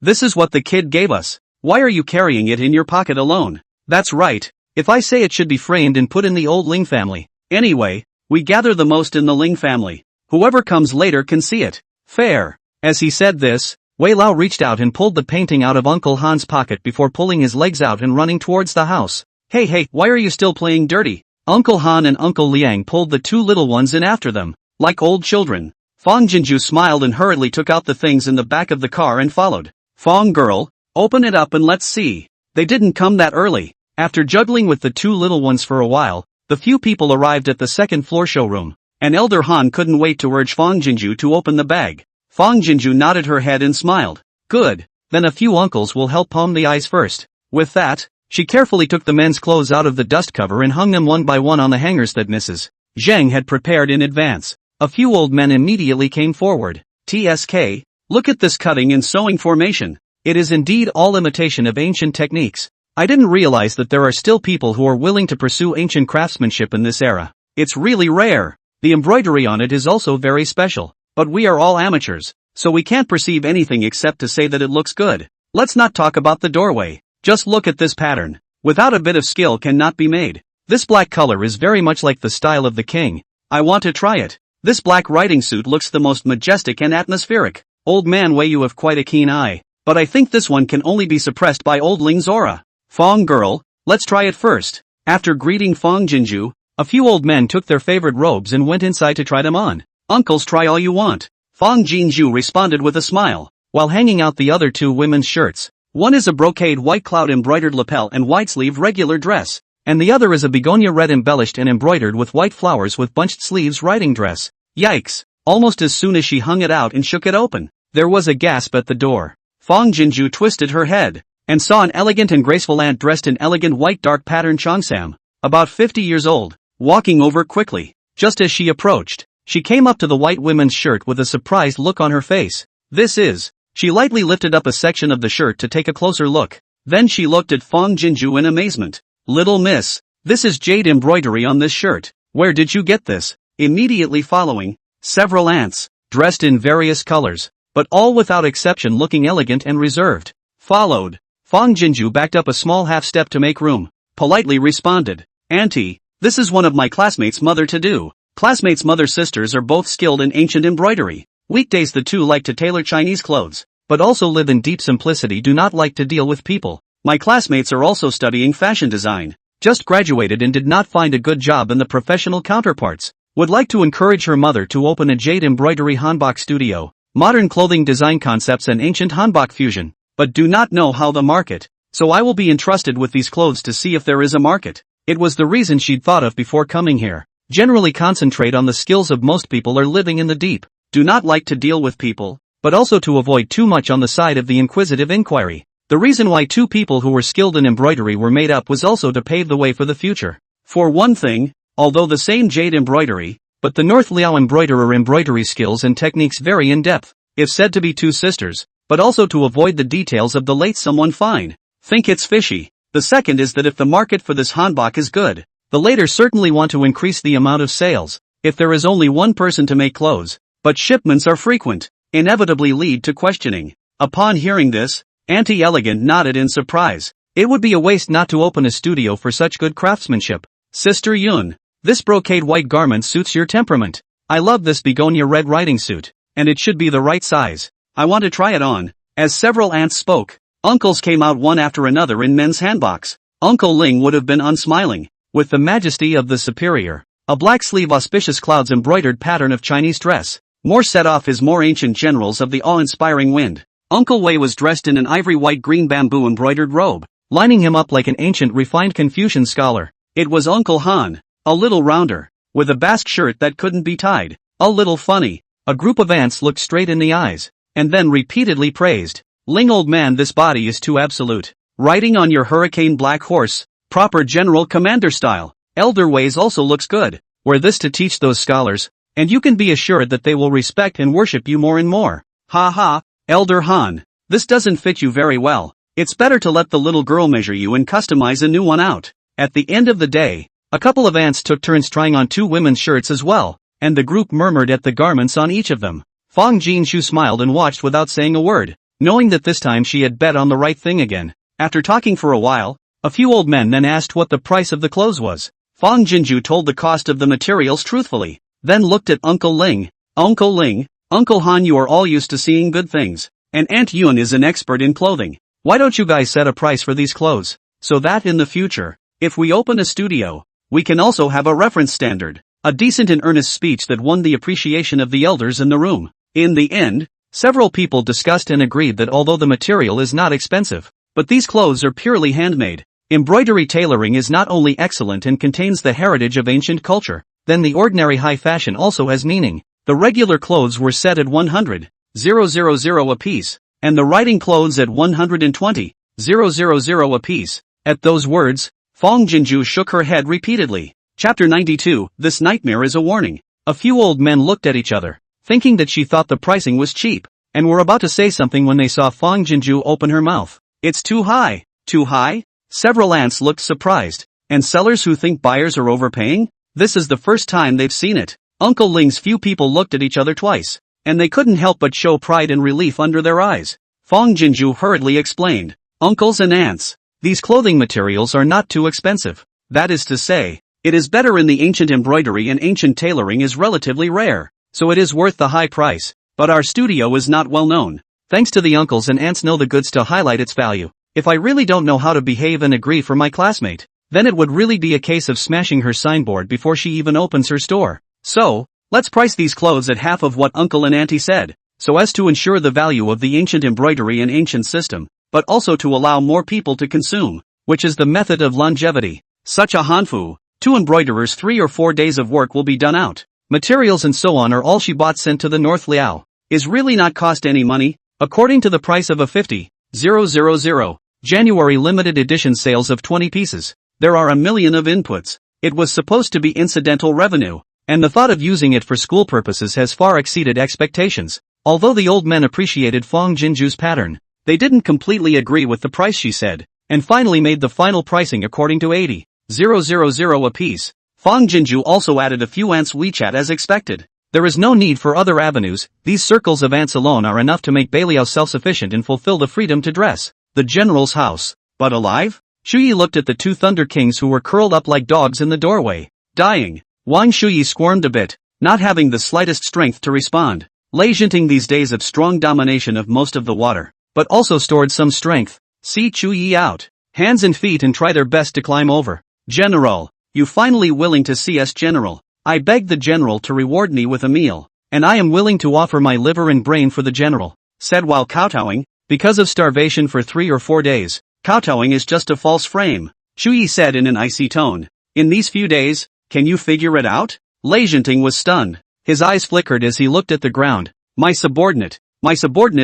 this is what the kid gave us. Why are you carrying it in your pocket alone? That's right. If I say it should be framed and put in the old Ling family. Anyway, we gather the most in the Ling family. Whoever comes later can see it. Fair. As he said this, Wei Lao reached out and pulled the painting out of Uncle Han's pocket before pulling his legs out and running towards the house. Hey, why are you still playing dirty? Uncle Han and Uncle Liang pulled the two little ones in after them, like old children. Fong Jinju smiled and hurriedly took out the things in the back of the car and followed. Fong girl, open it up and let's see. They didn't come that early. After juggling with the two little ones for a while, the few people arrived at the second floor showroom, and Elder Han couldn't wait to urge Fong Jinju to open the bag. Fong Jinju nodded her head and smiled. Good, then a few uncles will help palm the eyes first. With that, she carefully took the men's clothes out of the dust cover and hung them one by one on the hangers that Mrs. Zheng had prepared in advance. A few old men immediately came forward. TSK, look at this cutting and sewing formation. It is indeed all imitation of ancient techniques. I didn't realize that there are still people who are willing to pursue ancient craftsmanship in this era. It's really rare. The embroidery on it is also very special. But we are all amateurs, so we can't perceive anything except to say that it looks good. Let's not talk about the doorway. Just look at this pattern. Without a bit of skill cannot be made. This black color is very much like the style of the king. I want to try it. This black riding suit looks the most majestic and atmospheric. Old man Wei, you have quite a keen eye. But I think this one can only be suppressed by old Ling Zora. Fong girl, let's try it first. After greeting Fong Jinju, a few old men took their favorite robes and went inside to try them on. Uncles, try all you want. Fong Jinju responded with a smile, while hanging out the other two women's shirts. One is a brocade white cloud embroidered lapel and white sleeve regular dress, and the other is a begonia red embellished and embroidered with white flowers with bunched sleeves riding dress. Yikes! Almost as soon as she hung it out and shook it open, there was a gasp at the door. Fong Jinju twisted her head, and saw an elegant and graceful aunt dressed in elegant white dark pattern cheongsam, about 50 years old, walking over quickly. Just as she approached, she came up to the white women's shirt with a surprised look on her face. This is. She lightly lifted up a section of the shirt to take a closer look. Then she looked at Fong Jinju in amazement. Little miss, this is jade embroidery on this shirt. Where did you get this? Immediately following, several aunts, dressed in various colors, but all without exception looking elegant and reserved, followed. Fong Jinju backed up a small half step to make room, politely responded. Auntie, this is one of my classmates' mother to do. Classmates' mother sisters are both skilled in ancient embroidery. Weekdays the two like to tailor Chinese clothes, but also live in deep simplicity, do not like to deal with people. My classmates are also studying fashion design, just graduated and did not find a good job in the professional counterparts. Would like to encourage her mother to open a jade embroidery hanbok studio, modern clothing design concepts and ancient hanbok fusion, but do not know how the market, so I will be entrusted with these clothes to see if there is a market. It was the reason she'd thought of before coming here. Generally concentrate on the skills of most people are living in the deep, do not like to deal with people, but also to avoid too much on the side of the inquisitive inquiry. The reason why two people who were skilled in embroidery were made up was also to pave the way for the future. For one thing, although the same jade embroidery, but the North Liao embroiderer embroidery skills and techniques vary in depth, if said to be two sisters, but also to avoid the details of the late someone fine. Think it's fishy. The second is that if the market for this hanbok is good, the later certainly want to increase the amount of sales. If there is only one person to make clothes, but shipments are frequent, inevitably lead to questioning. Upon hearing this, Auntie Elegant nodded in surprise. It would be a waste not to open a studio for such good craftsmanship. Sister Yun, this brocade white garment suits your temperament. I love this begonia red riding suit, and it should be the right size. I want to try it on. As several aunts spoke, uncles came out one after another in men's handboks. Uncle Ling would have been unsmiling, with the majesty of the superior. A black sleeve auspicious clouds embroidered pattern of Chinese dress, more set off his more ancient generals of the awe-inspiring wind. Uncle Wei was dressed in an ivory white green bamboo embroidered robe, lining him up like an ancient refined Confucian scholar. It was Uncle Han, a little rounder, with a basque shirt that couldn't be tied, a little funny. A group of aunts looked straight in the eyes, and then repeatedly praised. Ling, old man, this body is too absolute. Riding on your hurricane black horse, proper general commander style. Elder Ways also looks good. Wear this to teach those scholars, and you can be assured that they will respect and worship you more and more. Ha ha, Elder Han, this doesn't fit you very well. It's better to let the little girl measure you and customize a new one out. At the end of the day, a couple of aunts took turns trying on two women's shirts as well, and the group murmured at the garments on each of them. Fong Jinshu smiled and watched without saying a word, knowing that this time she had bet on the right thing again. After talking for a while, a few old men then asked what the price of the clothes was. Fong Jinju told the cost of the materials truthfully, then looked at Uncle Ling. Uncle Ling, Uncle Han, you are all used to seeing good things, and Aunt Yun is an expert in clothing. Why don't you guys set a price for these clothes, so that in the future, if we open a studio, We can also have a reference standard, a decent and earnest speech that won the appreciation of the elders in the room. In the end, several people discussed and agreed that although the material is not expensive, but these clothes are purely handmade. Embroidery tailoring is not only excellent and contains the heritage of ancient culture, then the ordinary high fashion also has meaning. The regular clothes were set at 100,000 apiece, and the riding clothes at 120,000 apiece. At those words, Fong Jinju shook her head repeatedly. Chapter 92, This nightmare is a warning. A few old men looked at each other, thinking that she thought the pricing was cheap, and were about to say something when they saw Fong Jinju open her mouth. It's too high. Too high? Several aunts looked surprised. And sellers who think buyers are overpaying? This is the first time they've seen it. Uncle Ling's few people looked at each other twice, and they couldn't help but show pride and relief under their eyes. Fong Jinju hurriedly explained, Uncles and aunts, these clothing materials are not too expensive. That is to say, it is better in the ancient embroidery and ancient tailoring is relatively rare, so it is worth the high price, but our studio is not well known. Thanks to the uncles and aunts know the goods to highlight its value. If I really don't know how to behave and agree for my classmate, then it would really be a case of smashing her signboard before she even opens her store. So, let's price these clothes at half of what uncle and auntie said, so as to ensure the value of the ancient embroidery and ancient system, but also to allow more people to consume, which is the method of longevity. Such a hanfu, 2 embroiderers 3 or 4 days of work will be done out. Materials and so on are all she bought sent to the North Liao. Is really not cost any money, according to the price of a 50,000 January limited edition sales of 20 pieces. There are a million of inputs. It was supposed to be incidental revenue, and the thought of using it for school purposes has far exceeded expectations. Although the old men appreciated Fong Jinju's pattern, they didn't completely agree with the price she said, and finally made the final pricing according to 80,000 apiece. Fong Jinju also added a few ants WeChat as expected. There is no need for other avenues, these circles of ants alone are enough to make Beiliao self-sufficient and fulfill the freedom to dress. The general's house. But alive? Shuyi looked at the 2 Thunder Kings who were curled up like dogs in the doorway, dying. Wang Shuyi squirmed a bit, not having the slightest strength to respond. Lei Jinting these days of strong domination of most of the water, but also stored some strength. See Chuyi out, hands and feet and try their best to climb over. General, you finally willing to see us, General? I begged the General to reward me with a meal, and I am willing to offer my liver and brain for the General, said while kowtowing. Because of starvation for 3 or 4 days, kowtowing is just a false frame, Shuyi said in an icy tone. In these few days, can you figure it out? Lei Jinting was stunned. His eyes flickered as he looked at the ground. My subordinate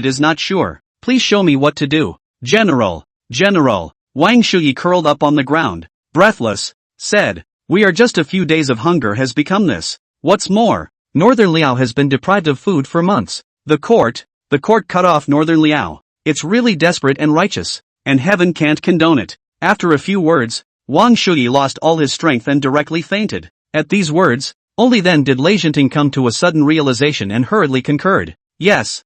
is not sure. Please show me what to do. General, Wang Shuyi curled up on the ground, breathless, said, we are just a few days of hunger has become this. What's more, Northern Liao has been deprived of food for months. The court cut off Northern Liao. It's really desperate and righteous, and heaven can't condone it. After a few words, Wang Shuyi lost all his strength and directly fainted. At these words, only then did Lei Jinting come to a sudden realization and hurriedly concurred. Yes,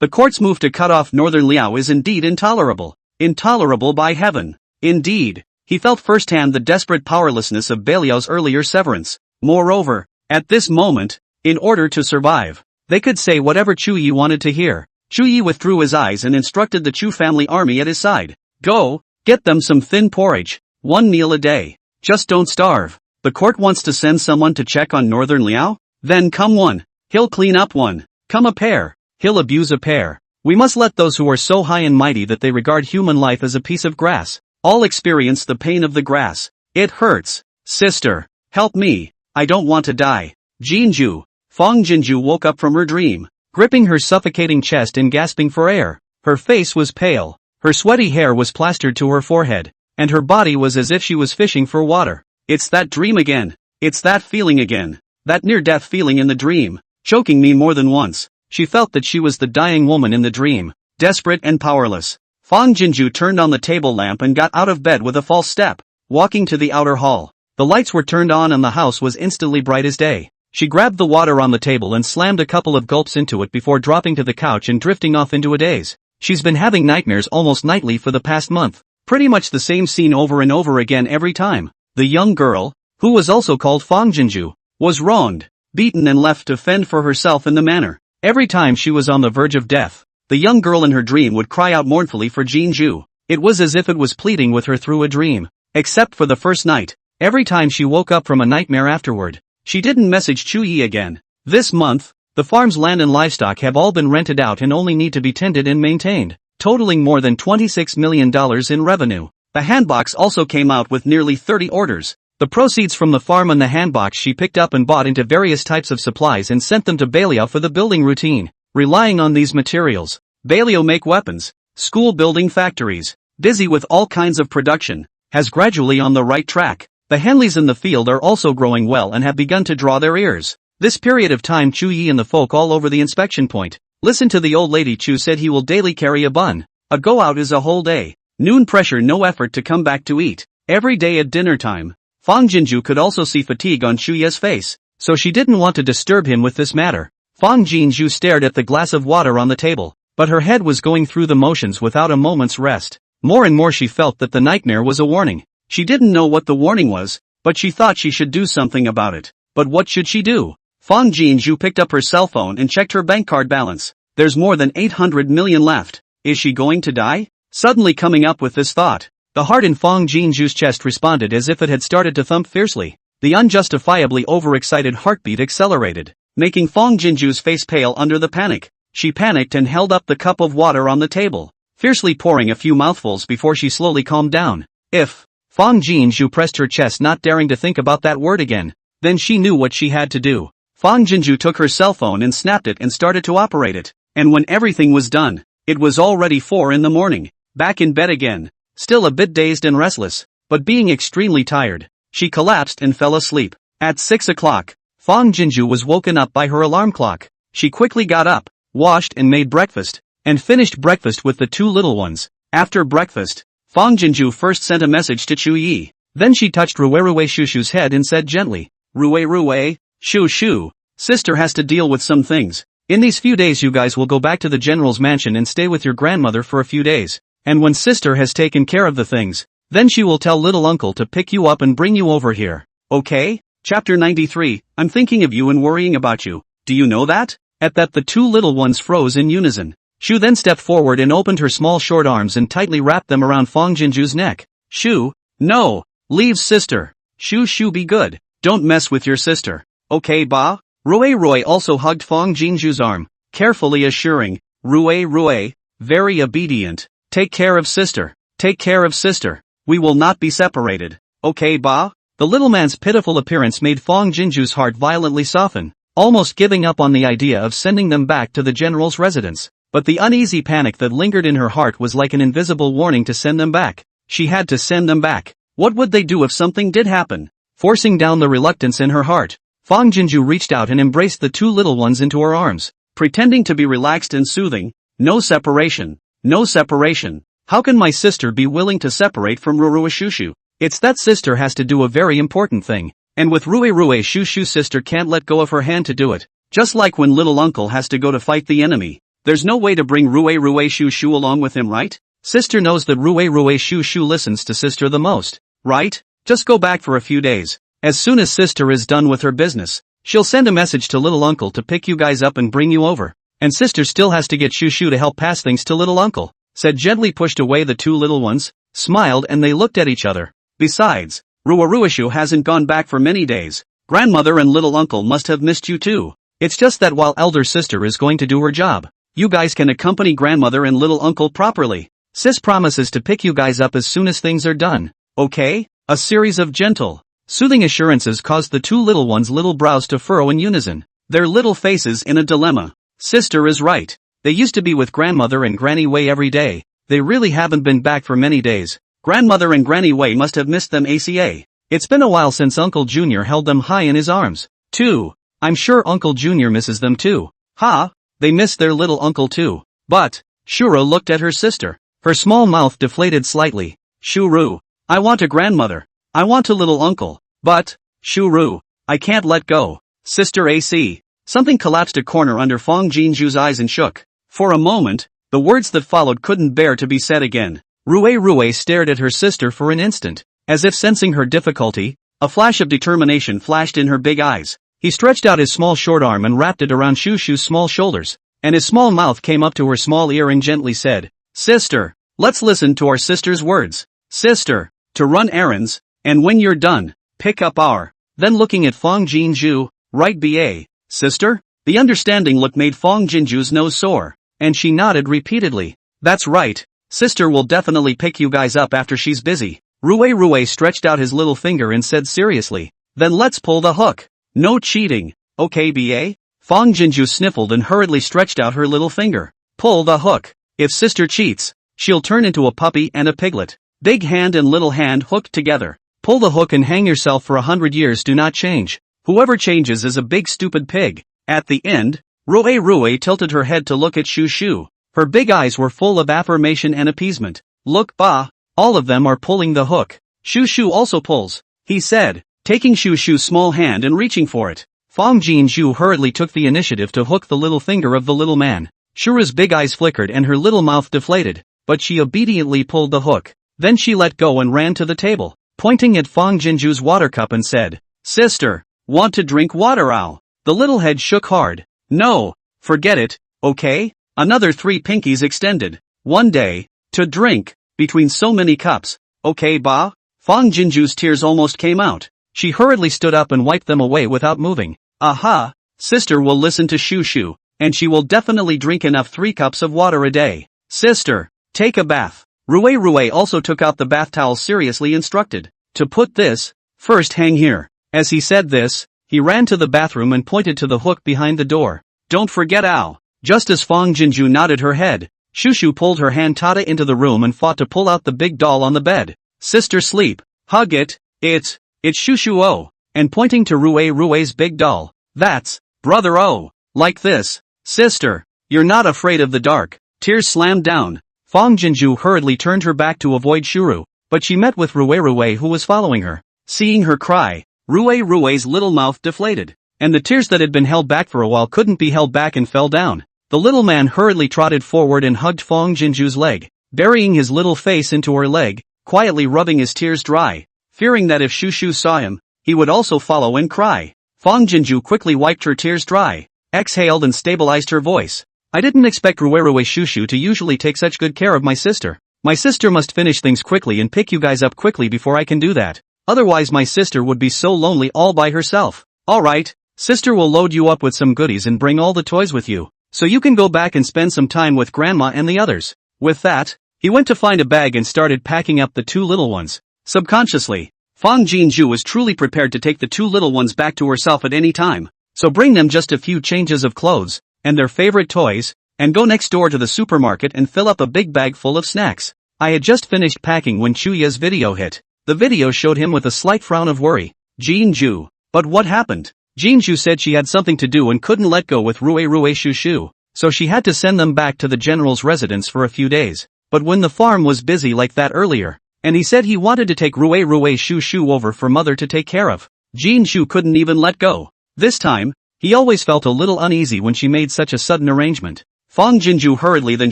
the court's move to cut off Northern Liao is indeed intolerable. Intolerable by heaven. Indeed, he felt firsthand the desperate powerlessness of Beiliao's earlier severance. Moreover, at this moment, in order to survive, they could say whatever Chuyi wanted to hear. Chuyi withdrew his eyes and instructed the Chu family army at his side. Go, get them some thin porridge, 1 meal a day. Just don't starve. The court wants to send someone to check on Northern Liao? Then come one. He'll clean up one. Come a pair. He'll abuse a pair. We must let those who are so high and mighty that they regard human life as a piece of grass, all experience the pain of the grass. It hurts. Sister, help me. I don't want to die. Jinju. Fong Jinju woke up from her dream, gripping her suffocating chest and gasping for air. Her face was pale, her sweaty hair was plastered to her forehead, and her body was as if she was fishing for water. It's that dream again. It's that feeling again. That near-death feeling in the dream, choking me more than once. She felt that she was the dying woman in the dream, desperate and powerless. Fong Jinju turned on the table lamp and got out of bed with a false step, walking to the outer hall. The lights were turned on and the house was instantly bright as day. She grabbed the water on the table and slammed a couple of gulps into it before dropping to the couch and drifting off into a daze. She's been having nightmares almost nightly for the past month. Pretty much the same scene over and over again every time. The young girl, who was also called Fong Jinju, was wronged, beaten and left to fend for herself in the manor. Every time she was on the verge of death, the young girl in her dream would cry out mournfully for Jinju. It was as if it was pleading with her through a dream. Except for the first night, Every time she woke up from a nightmare afterward, she didn't message Chuyi again. This month, the farm's land and livestock have all been rented out and only need to be tended and maintained, totaling more than $26 million in revenue. The handbox also came out with nearly 30 orders. The proceeds from the farm and the handbox she picked up and bought into various types of supplies and sent them to Balio for the building routine. Relying on these materials, Balio make weapons, school building factories, busy with all kinds of production, has gradually on the right track. The Henleys in the field are also growing well and have begun to draw their ears. This period of time Chuyi and the folk all over the inspection point. Listen to the old lady. Chu said he will daily carry a bun. A go out is a whole day. Noon pressure, no effort to come back to eat. Every day at dinner time. Fang Jinju could also see fatigue on Chuyi's face, so she didn't want to disturb him with this matter. Fang Jinju stared at the glass of water on the table, but her head was going through the motions without a moment's rest. More and more she felt that the nightmare was a warning. She didn't know what the warning was, but she thought she should do something about it. But what should she do? Fang Jinju picked up her cell phone and checked her bank card balance. There's more than 800 million left. Is she going to die? Suddenly coming up with this thought, the heart in Fang Jinju's chest responded as if it had started to thump fiercely. The unjustifiably overexcited heartbeat accelerated, making Fang Jinju's face pale under the panic. She panicked and held up the cup of water on the table, fiercely pouring a few mouthfuls before she slowly calmed down. If Fang Jinju pressed her chest, not daring to think about that word again, then she knew what she had to do. Fang Jinju took her cell phone and snapped it and started to operate it. And when everything was done, it was already 4 in the morning. Back in bed again, still a bit dazed and restless, but being extremely tired, she collapsed and fell asleep. At 6 o'clock, Fang Jinju was woken up by her alarm clock. She quickly got up, washed and made breakfast, and finished breakfast with the two little ones. After breakfast, Fang Jinju first sent a message to Chuyi. Then she touched Rue Shushu's head and said gently, Rue, Shu, sister has to deal with some things. In these few days you guys will go back to the general's mansion and stay with your grandmother for a few days. And when sister has taken care of the things, then she will tell little uncle to pick you up and bring you over here. Okay? Chapter 93, I'm thinking of you and worrying about you. Do you know that? At that the two little ones froze in unison. Shu then stepped forward and opened her small short arms and tightly wrapped them around Fang Jinju's neck. Shu, no, leave sister. Shu be good. Don't mess with your sister. Okay ba? Rue also hugged Fang Jinju's arm, carefully assuring, Rue, very obedient. Take care of sister. Take care of sister. We will not be separated. Okay ba? The little man's pitiful appearance made Fang Jinju's heart violently soften, almost giving up on the idea of sending them back to the general's residence. But the uneasy panic that lingered in her heart was like an invisible warning to send them back. She had to send them back. What would they do if something did happen? Forcing down the reluctance in her heart, Fang Jinju reached out and embraced the two little ones into her arms, pretending to be relaxed and soothing. No separation. No separation. How can my sister be willing to separate from Rue Shushu? It's that sister has to do a very important thing. And with Rue Shushu's sister can't let go of her hand to do it. Just like when little uncle has to go to fight the enemy. There's no way to bring Rue Shushu along with him, right? Sister knows that Rue Shushu listens to sister the most, right? Just go back for a few days. As soon as sister is done with her business, she'll send a message to little uncle to pick you guys up and bring you over. And sister still has to get Shushu to help pass things to little uncle. Said gently pushed away the two little ones, smiled and they looked at each other. Besides, Ruishu hasn't gone back for many days. Grandmother and little uncle must have missed you too. It's just that while elder sister is going to do her job, you guys can accompany grandmother and little uncle properly. Sis promises to pick you guys up as soon as things are done. Okay? A series of gentle, soothing assurances caused the two little ones' little brows to furrow in unison, their little faces in a dilemma. Sister is right. They used to be with grandmother and Granny Wei every day. They really haven't been back for many days. Grandmother and Granny Wei must have missed them ACA. It's been a while since Uncle Junior held them high in his arms, too. I'm sure Uncle Junior misses them too. Ha! They miss their little uncle too. But, Shura looked at her sister. Her small mouth deflated slightly. Shuru, I want a grandmother. I want a little uncle. But, Shuru, I can't let go. Sister AC. Something collapsed a corner under Fang Jinju's eyes and shook. For a moment, the words that followed couldn't bear to be said again. Rue stared at her sister for an instant, as if sensing her difficulty. A flash of determination flashed in her big eyes. He stretched out his small short arm and wrapped it around Shushu's small shoulders, and his small mouth came up to her small ear and gently said, Sister, let's listen to our sister's words. Sister, to run errands, and when you're done, pick up our. Then looking at Fong Jinju, right ba, sister? The understanding look made Fong Jinju's nose sore, and she nodded repeatedly. That's right, sister will definitely pick you guys up after she's busy. Rue stretched out his little finger and said seriously, then let's pull the hook. No cheating, okay ba? Fong Jinju sniffled and hurriedly stretched out her little finger. Pull the hook. If sister cheats, she'll turn into a puppy and a piglet. Big hand and little hand hooked together. Pull the hook and hang yourself for 100 years, do not change. Whoever changes is a big stupid pig. At the end, Rue tilted her head to look at Shu Shu. Her big eyes were full of affirmation and appeasement. Look ba, all of them are pulling the hook. Shu Shu also pulls, he said, taking Shu Shu's small hand and reaching for it. Fong Jinju hurriedly took the initiative to hook the little finger of the little man. Shuru's big eyes flickered and her little mouth deflated, but she obediently pulled the hook. Then she let go and ran to the table, pointing at Fong Jinju's water cup and said, sister, want to drink water ow? The little head shook hard. No, forget it, okay? Another 3 pinkies extended. One day, to drink, between so many cups, okay ba? Fong Jinju's tears almost came out. She hurriedly stood up and wiped them away without moving. Aha, sister will listen to Shu Shu, and she will definitely drink enough 3 cups of water a day. Sister, take a bath. Rue also took out the bath towel seriously instructed. To put this, first hang here. As he said this, he ran to the bathroom and pointed to the hook behind the door. Don't forget ow. Just as Fong Jinju nodded her head, Shu Shu pulled her hand Tada into the room and fought to pull out the big doll on the bed. Sister sleep, hug it, it's Shu Shu oh, and pointing to Rue's big doll. That's, brother oh, like this. Sister, you're not afraid of the dark. Tears slammed down. Fong Jinju hurriedly turned her back to avoid Shuru, but she met with Rue who was following her. Seeing her cry, Rue's little mouth deflated, and the tears that had been held back for a while couldn't be held back and fell down. The little man hurriedly trotted forward and hugged Fong Jinju's leg, burying his little face into her leg, quietly rubbing his tears dry, fearing that if Shu Shu saw him, he would also follow and cry. Fong Jinju quickly wiped her tears dry, exhaled and stabilized her voice. I didn't expect Rue Shu Shu to usually take such good care of my sister. My sister must finish things quickly and pick you guys up quickly before I can do that. Otherwise my sister would be so lonely all by herself. Alright, sister will load you up with some goodies and bring all the toys with you, so you can go back and spend some time with grandma and the others. With that, he went to find a bag and started packing up the 2 little ones. Subconsciously, Fong Jinju was truly prepared to take the 2 little ones back to herself at any time, so bring them just a few changes of clothes, and their favorite toys, and go next door to the supermarket and fill up a big bag full of snacks. I had just finished packing when Chuya's video hit. The video showed him with a slight frown of worry. Jinju. But what happened? Jinju said she had something to do and couldn't let go with Rue Shu Shu, so she had to send them back to the general's residence for a few days. But when the farm was busy like that earlier, and he said he wanted to take Rue Shu Shu over for mother to take care of, Jinju couldn't even let go. This time, he always felt a little uneasy when she made such a sudden arrangement. Fong Jinju hurriedly then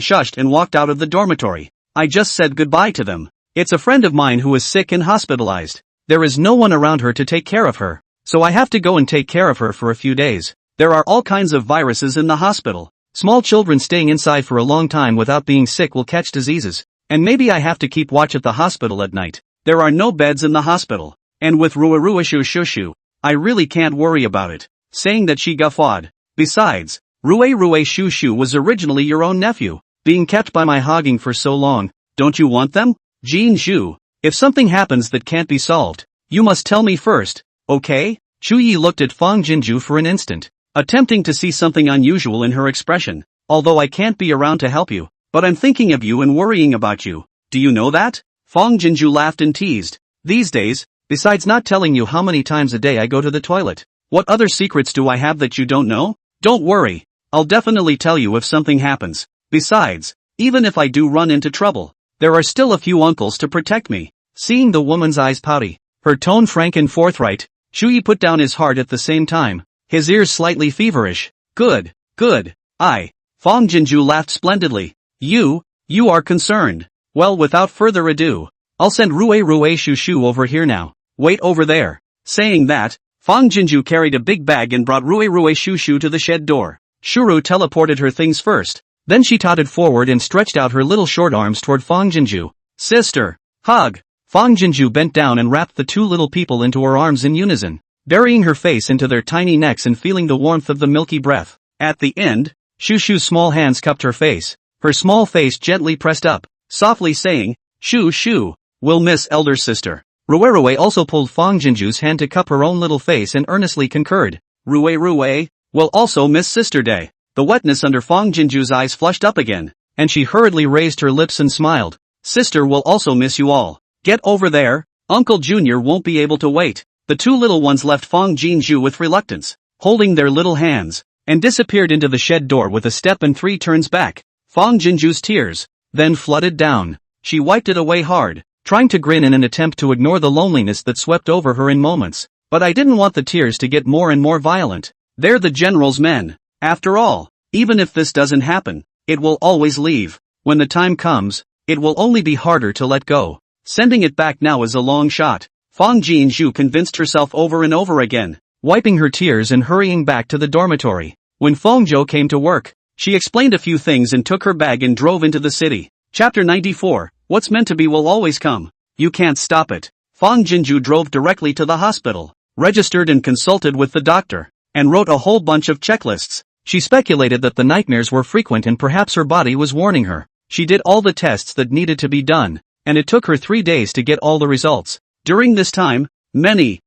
shushed and walked out of the dormitory. I just said goodbye to them. It's a friend of mine who is sick and hospitalized. There is no one around her to take care of her, so I have to go and take care of her for a few days. There are all kinds of viruses in the hospital. Small children staying inside for a long time without being sick will catch diseases, and maybe I have to keep watch at the hospital at night. There are no beds in the hospital, and with Rue Shu Shu, I really can't worry about it. Saying that she guffawed. Besides, Rue Shu Shu was originally your own nephew, being kept by my hogging for so long. Don't you want them? Jinju, if something happens that can't be solved, you must tell me first, okay? Chuyi looked at Fong Jinju for an instant, attempting to see something unusual in her expression. Although I can't be around to help you, but I'm thinking of you and worrying about you. Do you know that? Fong Jinju laughed and teased. These days, besides not telling you how many times a day I go to the toilet, what other secrets do I have that you don't know? Don't worry, I'll definitely tell you if something happens. Besides, even if I do run into trouble, there are still a few uncles to protect me. Seeing the woman's eyes pouty, her tone frank and forthright, Chuyi put down his heart at the same time, his ears slightly feverish. Good. Fong Jinju laughed splendidly. You are concerned. Well, without further ado, I'll send Rue Shu Shu over here now. Wait over there. Saying that, Fong Jinju carried a big bag and brought Rue Shu Shu to the shed door. Shuru teleported her things first. Then she totted forward and stretched out her little short arms toward Fong Jinju. Sister, hug. Fang Jinju bent down and wrapped the two little people into her arms in unison, burying her face into their tiny necks and feeling the warmth of the milky breath. At the end, Shu Shu's small hands cupped her face, her small face gently pressed up, softly saying, "Shu Shu, we'll miss elder sister." Rue also pulled Fang Jinju's hand to cup her own little face and earnestly concurred. Rue, we'll also miss sister day. The wetness under Fang Jinju's eyes flushed up again, and she hurriedly raised her lips and smiled. Sister will also miss you all. Get over there, Uncle Junior won't be able to wait. The two little ones left Fang Jinju with reluctance, holding their little hands, and disappeared into the shed door with a step and 3 turns back. Fang Jinju's tears then flooded down. She wiped it away hard, trying to grin in an attempt to ignore the loneliness that swept over her in moments. But I didn't want the tears to get more and more violent. They're the general's men. After all, even if this doesn't happen, it will always leave. When the time comes, it will only be harder to let go. Sending it back now is a long shot. Fang Jinju convinced herself over and over again, wiping her tears and hurrying back to the dormitory. When Feng Zhou came to work, she explained a few things and took her bag and drove into the city. Chapter 94, What's meant to be will always come. You can't stop it. Fang Jinju drove directly to the hospital, registered and consulted with the doctor, and wrote a whole bunch of checklists. She speculated that the nightmares were frequent and perhaps her body was warning her. She did all the tests that needed to be done, and it took her 3 days to get all the results. During this time, many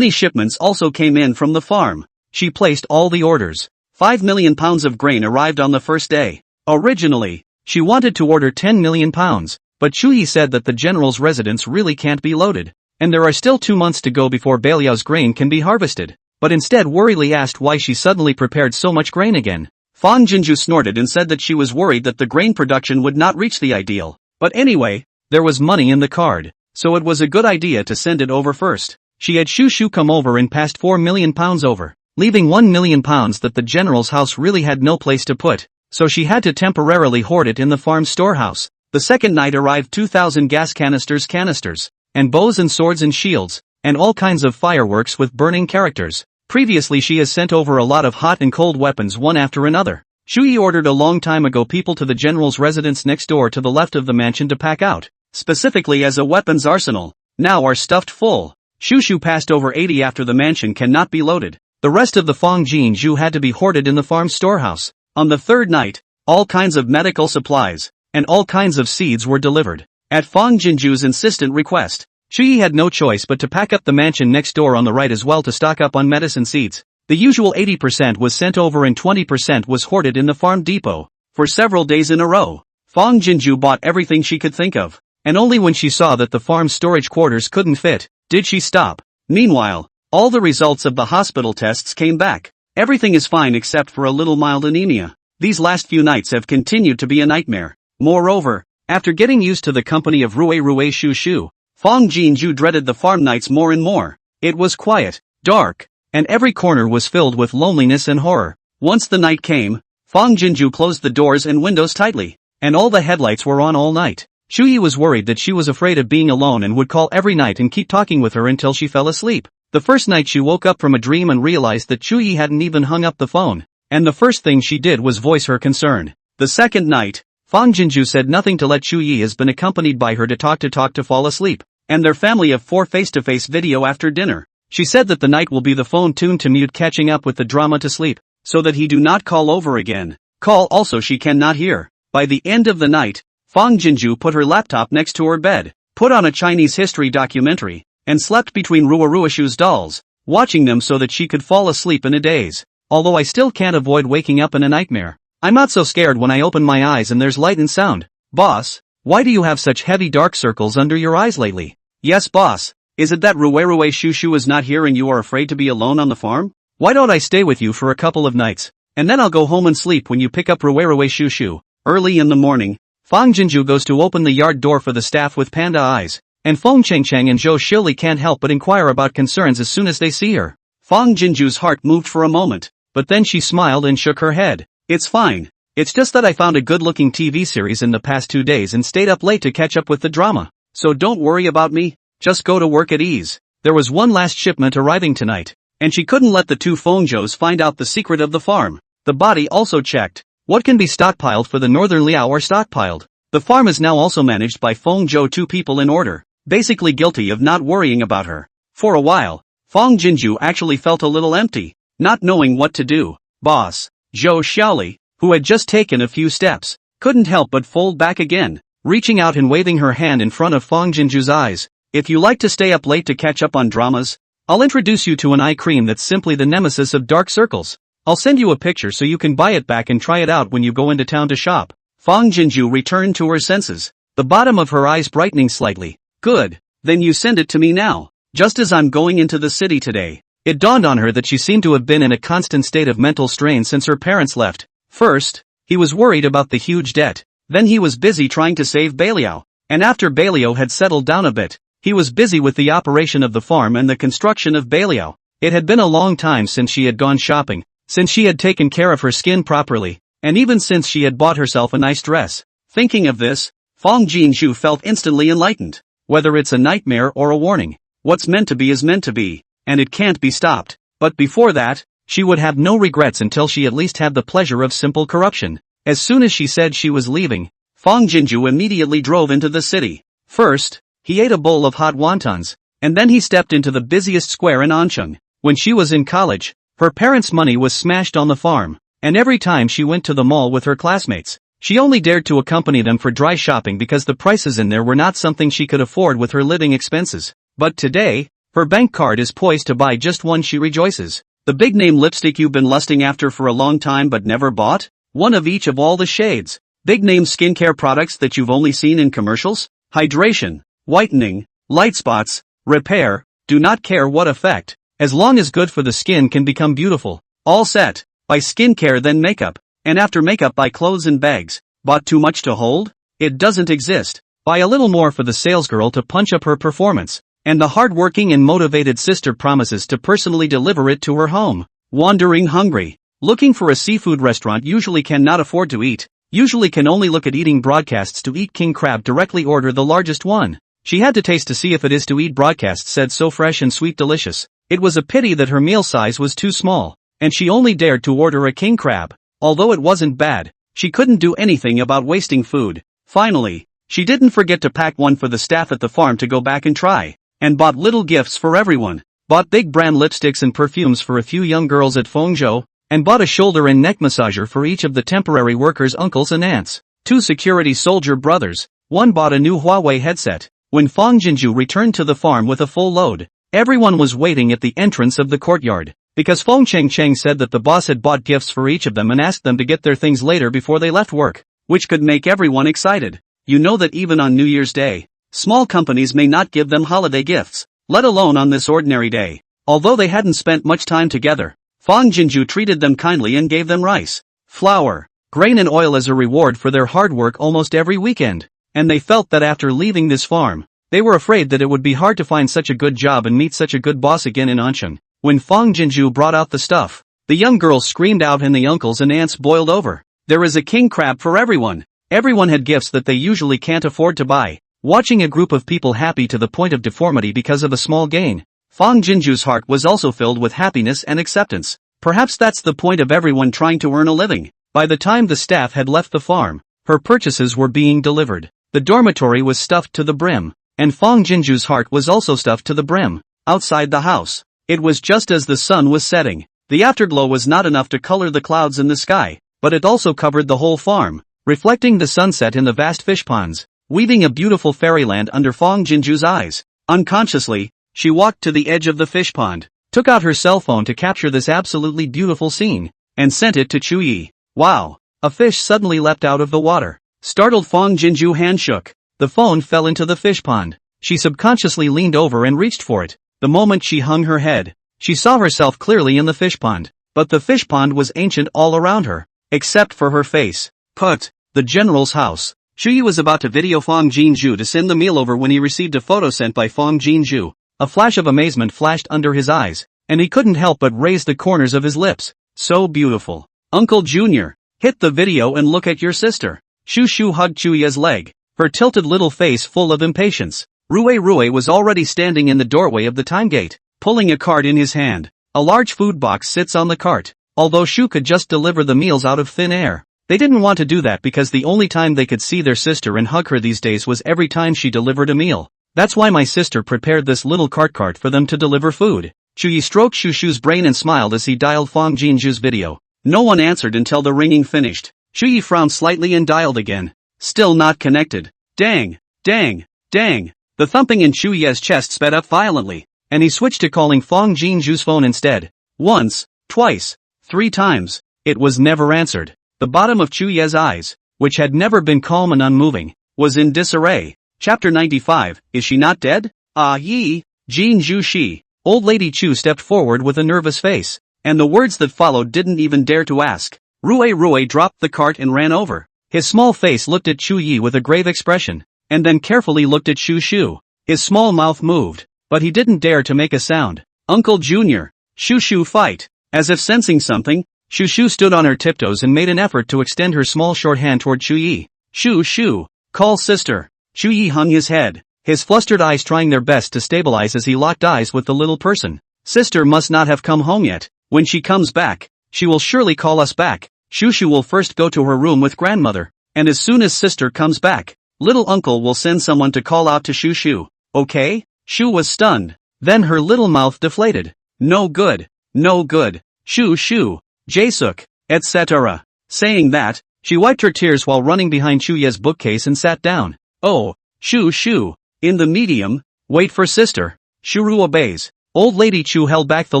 shipments also came in from the farm. She placed all the orders. 5 million pounds of grain arrived on the first day. Originally, she wanted to order 10 million pounds, but Chuyi said that the general's residence really can't be loaded, and there are still 2 months to go before Baliao's grain can be harvested. But instead worriedly asked why she suddenly prepared so much grain again. Fang Jinju snorted and said that she was worried that the grain production would not reach the ideal. But anyway, there was money in the card, so it was a good idea to send it over first. She had Shu Shu come over and passed 4 million pounds over, leaving 1 million pounds that the general's house really had no place to put, so she had to temporarily hoard it in the farm storehouse. The second night arrived 2,000 gas canisters, and bows and swords and shields, and all kinds of fireworks with burning characters. Previously she has sent over a lot of hot and cold weapons one after another. Shuyi ordered a long time ago people to the general's residence next door to the left of the mansion to pack out, specifically as a weapons arsenal, now are stuffed full. Shu Shu passed over 80 after the mansion cannot be loaded. The rest of the Fang Jinju had to be hoarded in the farm storehouse. On the third night, all kinds of medical supplies, and all kinds of seeds were delivered. At Fang Jinju's insistent request, Shuyi had no choice but to pack up the mansion next door on the right as well to stock up on medicine seeds. The usual 80% was sent over and 20% was hoarded in the farm depot. For several days in a row, Fang Jinju bought everything she could think of, and only when she saw that the farm storage quarters couldn't fit, did she stop. Meanwhile, all the results of the hospital tests came back. Everything is fine except for a little mild anemia. These last few nights have continued to be a nightmare. Moreover, after getting used to the company of Rue Shu Shu, Fang Jinju dreaded the farm nights more and more. It was quiet, dark, and every corner was filled with loneliness and horror. Once the night came, Fang Jinju closed the doors and windows tightly, and all the headlights were on all night. Shuyi was worried that she was afraid of being alone and would call every night and keep talking with her until she fell asleep. The first night she woke up from a dream and realized that Chuyi hadn't even hung up the phone, and the first thing she did was voice her concern. The second night, Fang Jinju said nothing to let Chuyi has been accompanied by her to talk to fall asleep, and their family of 4 face-to-face video after dinner. She said that the night will be the phone tuned to mute catching up with the drama to sleep, so that he do not call over again. Call also she cannot hear. By the end of the night, Fang Jinju put her laptop next to her bed, put on a Chinese history documentary, and slept between Ruishu's dolls, watching them so that she could fall asleep in a daze. Although I still can't avoid waking up in a nightmare. I'm not so scared when I open my eyes and there's light and sound. Boss, why do you have such heavy dark circles under your eyes lately? Yes boss, is it that Rue Shu Shu is not here and you are afraid to be alone on the farm? Why don't I stay with you for a couple of nights, and then I'll go home and sleep when you pick up Rue Shu Shu. Early in the morning, Fang Jinju goes to open the yard door for the staff with panda eyes, and Feng Chengcheng and Zhou Shili can't help but inquire about concerns as soon as they see her. Fang Jinju's heart moved for a moment, but then she smiled and shook her head. It's fine. It's just that I found a good-looking TV series in the past 2 days and stayed up late to catch up with the drama. So don't worry about me, just go to work at ease. There was one last shipment arriving tonight, and she couldn't let the 2 Fengzhous find out the secret of the farm. The body also checked. What can be stockpiled for the northern Liao are stockpiled. The farm is now also managed by Fengzhou 2 people in order. basically guilty of not worrying about her. For a while, Fong Jinju actually felt a little empty, not knowing what to do. Boss, Zhou Xiaoli, who had just taken a few steps, couldn't help but fold back again, reaching out and waving her hand in front of Fong Jinju's eyes. If you like to stay up late to catch up on dramas, I'll introduce you to an eye cream that's simply the nemesis of dark circles. I'll send you a picture so you can buy it back and try it out when you go into town to shop. Fong Jinju returned to her senses, the bottom of her eyes brightening slightly. Good, then you send it to me now, just as I'm going into the city today. It dawned on her that she seemed to have been in a constant state of mental strain since her parents left. First, he was worried about the huge debt, then he was busy trying to save Beiliao, and after Beiliao had settled down a bit, he was busy with the operation of the farm and the construction of Beiliao. It had been a long time since she had gone shopping, since she had taken care of her skin properly, and even since she had bought herself a nice dress. Thinking of this, Fong Jinju felt instantly enlightened. Whether it's a nightmare or a warning, what's meant to be is meant to be, and it can't be stopped. But before that, she would have no regrets until she at least had the pleasure of simple corruption. As soon as she said she was leaving, Fong Jinju immediately drove into the city. First, he ate a bowl of hot wontons, and then he stepped into the busiest square in Ansheng. When she was in college, her parents' money was smashed on the farm, and every time she went to the mall with her classmates, she only dared to accompany them for dry shopping because the prices in there were not something she could afford with her living expenses. But today, her bank card is poised to buy just one. She rejoices. The big-name lipstick you've been lusting after for a long time but never bought? One of each of all the shades. Big-name skincare products that you've only seen in commercials? Hydration, whitening, light spots, repair, do not care what effect, as long as good for the skin can become beautiful. All set. Buy skincare then makeup, and after makeup buy clothes and bags. Bought too much to hold? It doesn't exist. Buy a little more for the salesgirl to punch up her performance, and the hardworking and motivated sister promises to personally deliver it to her home. Wandering hungry, looking for a seafood restaurant usually cannot afford to eat, usually can only look at eating broadcasts to eat king crab directly order the largest one. She had to taste to see if it is to eat broadcasts said so fresh and sweet delicious. It was a pity that her meal size was too small, and she only dared to order a king crab. Although it wasn't bad, she couldn't do anything about wasting food. Finally, she didn't forget to pack one for the staff at the farm to go back and try, and bought little gifts for everyone. Bought big brand lipsticks and perfumes for a few young girls at Fengzhou, and bought a shoulder and neck massager for each of the temporary workers' uncles and aunts. 2 security soldier brothers, one bought a new Huawei headset. When Fong Jinju returned to the farm with a full load, everyone was waiting at the entrance of the courtyard, because Feng Cheng said that the boss had bought gifts for each of them and asked them to get their things later before they left work, which could make everyone excited. You know that even on New Year's Day, small companies may not give them holiday gifts, let alone on this ordinary day. Although they hadn't spent much time together, Fong Jinju treated them kindly and gave them rice, flour, grain and oil as a reward for their hard work almost every weekend. And they felt that after leaving this farm, they were afraid that it would be hard to find such a good job and meet such a good boss again in Ansheng. When Fong Jinju brought out the stuff, the young girls screamed out and the uncles and aunts boiled over. There is a king crab for everyone. Everyone had gifts that they usually can't afford to buy. Watching a group of people happy to the point of deformity because of a small gain, Fong Jinju's heart was also filled with happiness and acceptance. Perhaps that's the point of everyone trying to earn a living. By the time the staff had left the farm, her purchases were being delivered. The dormitory was stuffed to the brim, and Fong Jinju's heart was also stuffed to the brim. Outside the house, it was just as the sun was setting. The afterglow was not enough to color the clouds in the sky, but it also covered the whole farm, reflecting the sunset in the vast fish ponds, weaving a beautiful fairyland under Fong Jinju's eyes. Unconsciously, she walked to the edge of the fish pond, took out her cell phone to capture this absolutely beautiful scene, and sent it to Chuyi. Wow! A fish suddenly leapt out of the water. Startled, Fong Jinju hand shook. The phone fell into the fish pond. She subconsciously leaned over and reached for it. The moment she hung her head, she saw herself clearly in the fish pond. But the fish pond was ancient all around her, except for her face. Put, the general's house. Shuyi was about to video Fong Jinju to send the meal over when he received a photo sent by Fong Jinju. A flash of amazement flashed under his eyes, and he couldn't help but raise the corners of his lips. So beautiful. Uncle Junior, hit the video and look at your sister. Shu Shu hugged Chuya's leg, her tilted little face full of impatience. Rue was already standing in the doorway of the time gate, pulling a cart in his hand. A large food box sits on the cart. Although Shu could just deliver the meals out of thin air, they didn't want to do that because the only time they could see their sister and hug her these days was every time she delivered a meal. That's why my sister prepared this little cart for them to deliver food. Chuyi stroked Shushu's brain and smiled as he dialed Fong Jinju's video. No one answered until the ringing finished. Chuyi frowned slightly and dialed again. Still not connected. Dang, dang, dang. The thumping in Chuyi's chest sped up violently, and he switched to calling Fong Jinju's phone instead. Once, twice, 3 times. It was never answered. The bottom of Chuyi's eyes, which had never been calm and unmoving, was in disarray. Chapter 95, Is She Not Dead? Ah ye, Jinju Shi. Old Lady Chu stepped forward with a nervous face, and the words that followed didn't even dare to ask. Rui dropped the cart and ran over. His small face looked at Chuyi with a grave expression, and then carefully looked at Shushu. His small mouth moved, but he didn't dare to make a sound. Uncle Junior. Shushu fight. As if sensing something, Shushu stood on her tiptoes and made an effort to extend her small short hand toward Chuyi. Shushu. Call sister. Chuyi hung his head, his flustered eyes trying their best to stabilize as he locked eyes with the little person. Sister must not have come home yet. When she comes back, she will surely call us back. Shushu will first go to her room with grandmother, and as soon as sister comes back, little uncle will send someone to call out to Shushu. Okay? Shu was stunned. Then her little mouth deflated. No good. No good. Shushu. Jaesuk. Etc. Saying that, she wiped her tears while running behind Chuye's bookcase and sat down. Oh, Shushu. In the medium, wait for sister. Shuru obeys. Old Lady Chu held back the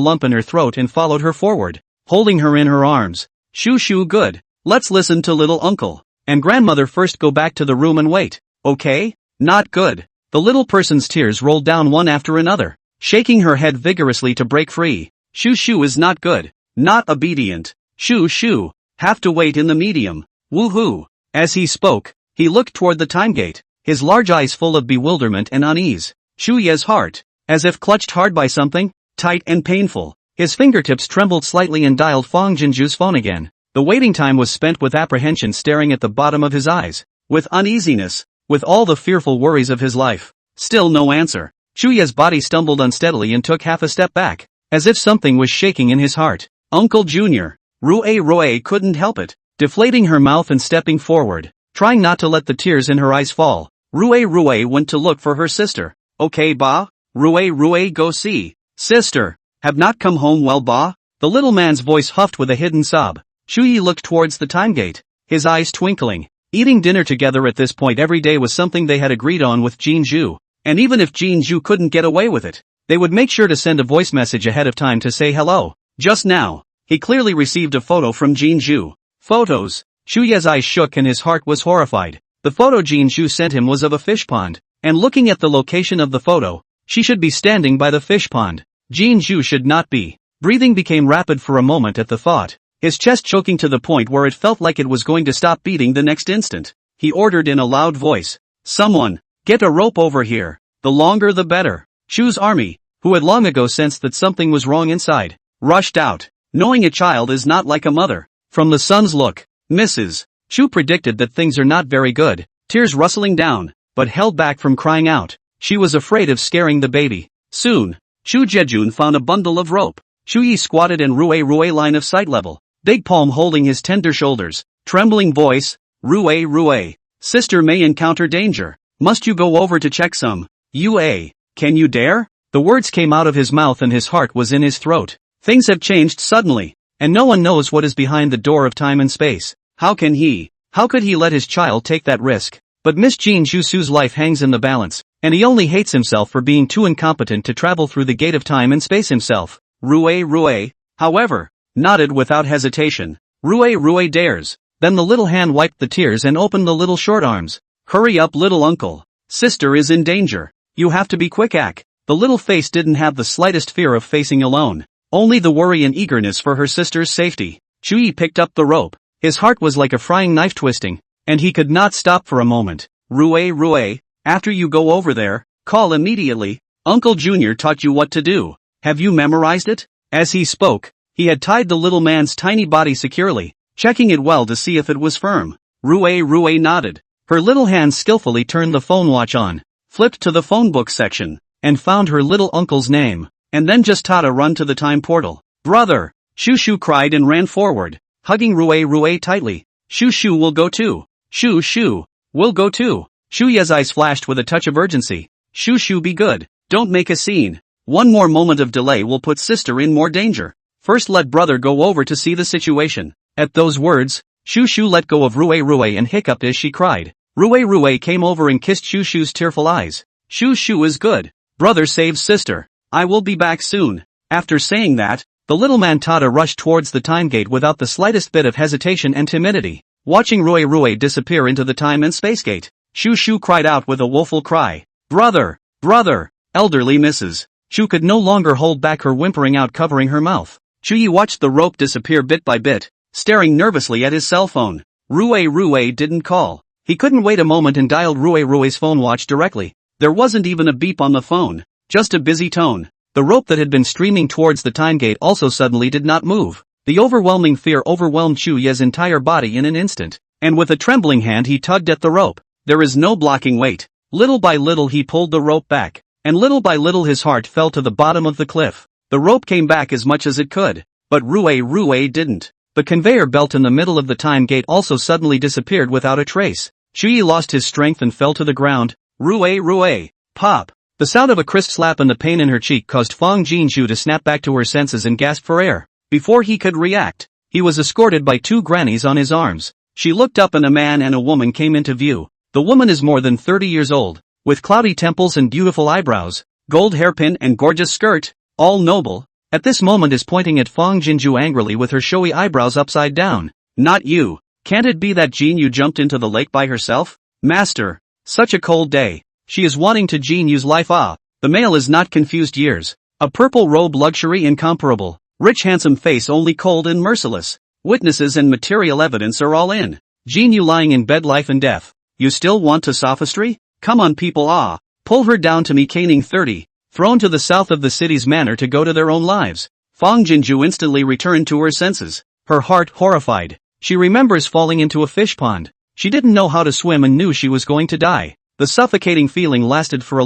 lump in her throat and followed her forward, holding her in her arms. Shushu good. Let's listen to little uncle. And grandmother first go back to the room and wait. Okay? Not good. The little person's tears rolled down one after another, shaking her head vigorously to break free. Shushu is not good. Not obedient. Shushu. Have to wait in the medium. Woohoo. As he spoke, he looked toward the time gate, his large eyes full of bewilderment and unease. Chuye's heart, as if clutched hard by something, tight and painful. His fingertips trembled slightly and dialed Fong Jinju's phone again. The waiting time was spent with apprehension staring at the bottom of his eyes, with uneasiness, with all the fearful worries of his life. Still no answer. Chuye's body stumbled unsteadily and took half a step back, as if something was shaking in his heart. Uncle Junior. Rui couldn't help it, deflating her mouth and stepping forward, trying not to let the tears in her eyes fall. Rui went to look for her sister. Okay ba? Rui go see. Sister. Have not come home well ba? The little man's voice huffed with a hidden sob. Chuyi looked towards the time gate, his eyes twinkling. Eating dinner together at this point every day was something they had agreed on with Jinju, and even if Jinju couldn't get away with it, they would make sure to send a voice message ahead of time to say hello. Just now, he clearly received a photo from Jinju. Photos. Chuye's eyes shook and his heart was horrified. The photo Jinju sent him was of a fish pond, and looking at the location of the photo, she should be standing by the fish pond. Jinju should not be. Breathing became rapid for a moment at the thought, his chest choking to the point where it felt like it was going to stop beating the next instant. He ordered in a loud voice, "Someone, get a rope over here. The longer the better." Chu's army, who had long ago sensed that something was wrong inside, rushed out, knowing a child is not like a mother. From the son's look, Mrs. Chu predicted that things are not very good, tears rustling down, but held back from crying out. She was afraid of scaring the baby. Soon, Chu Jejun found a bundle of rope. Chuyi squatted in Rui line of sight level, big palm holding his tender shoulders. Trembling voice, Rui. Sister may encounter danger. Must you go over to check some? Can you dare? The words came out of his mouth and his heart was in his throat. Things have changed suddenly, and no one knows what is behind the door of time and space. How could he let his child take that risk? But Miss Jean Jusu's life hangs in the balance, and he only hates himself for being too incompetent to travel through the gate of time and space himself. Rui, however, nodded without hesitation. Rui dares. Then the little hand wiped the tears and opened the little short arms. Hurry up little uncle. Sister is in danger. You have to be quick Ak. The little face didn't have the slightest fear of facing alone, only the worry and eagerness for her sister's safety. Chuyi picked up the rope. His heart was like a frying knife twisting, and he could not stop for a moment. Rui, after you go over there, call immediately. Uncle Junior taught you what to do. Have you memorized it? As he spoke, he had tied the little man's tiny body securely, checking it well to see if it was firm. Rui nodded. Her little hand skillfully turned the phone watch on, flipped to the phone book section, and found her little uncle's name, and then just taught a run to the time portal. Brother! Shushu cried and ran forward, hugging Rui tightly. Shushu will go too. Shushu will go too. Shuya's eyes flashed with a touch of urgency. Shushu, be good. Don't make a scene. One more moment of delay will put sister in more danger. First let brother go over to see the situation. At those words, Shushu let go of Rue and hiccuped as she cried. Rue came over and kissed Shushu's tearful eyes. Shushu is good. Brother saves sister. I will be back soon. After saying that, the little Mantada rushed towards the time gate without the slightest bit of hesitation and timidity. Watching Rue disappear into the time and space gate, Shushu cried out with a woeful cry. Brother! Brother! Elderly Mrs. Shu could no longer hold back her whimpering out, covering her mouth. Chuyi watched the rope disappear bit by bit, staring nervously at his cell phone. Rue didn't call. He couldn't wait a moment and dialed Rue's phone watch directly. There wasn't even a beep on the phone, just a busy tone. The rope that had been streaming towards the time gate also suddenly did not move. The overwhelming fear overwhelmed Chuyi's entire body in an instant, and with a trembling hand he tugged at the rope. There is no blocking weight. Little by little he pulled the rope back, and little by little his heart fell to the bottom of the cliff. The rope came back as much as it could, but Rue didn't. The conveyor belt in the middle of the time gate also suddenly disappeared without a trace. Chuyi lost his strength and fell to the ground. Rue! Pop! The sound of a crisp slap and the pain in her cheek caused Fong Jinju to snap back to her senses and gasp for air. Before he could react, he was escorted by two grannies on his arms. She looked up and a man and a woman came into view. The woman is more than 30 years old, with cloudy temples and beautiful eyebrows, gold hairpin and gorgeous skirt, all noble. At this moment is pointing at Fong Jinju angrily with her showy eyebrows upside down. Not you. Can't it be that Jinyu jumped into the lake by herself? Master. Such a cold day. She is wanting to Jinyu's life. Ah. The male is not confused years. A purple robe luxury incomparable. Rich handsome face only cold and merciless. Witnesses and material evidence are all in. Jinyu lying in bed, life and death. You still want to sophistry? Come on people. Ah. Pull her down to me. Caning 30. Thrown to the south of the city's manor to go to their own lives. Fong Jinju instantly returned to her senses. Her heart horrified. She remembers falling into a fish pond. She didn't know how to swim and knew she was going to die. The suffocating feeling lasted for a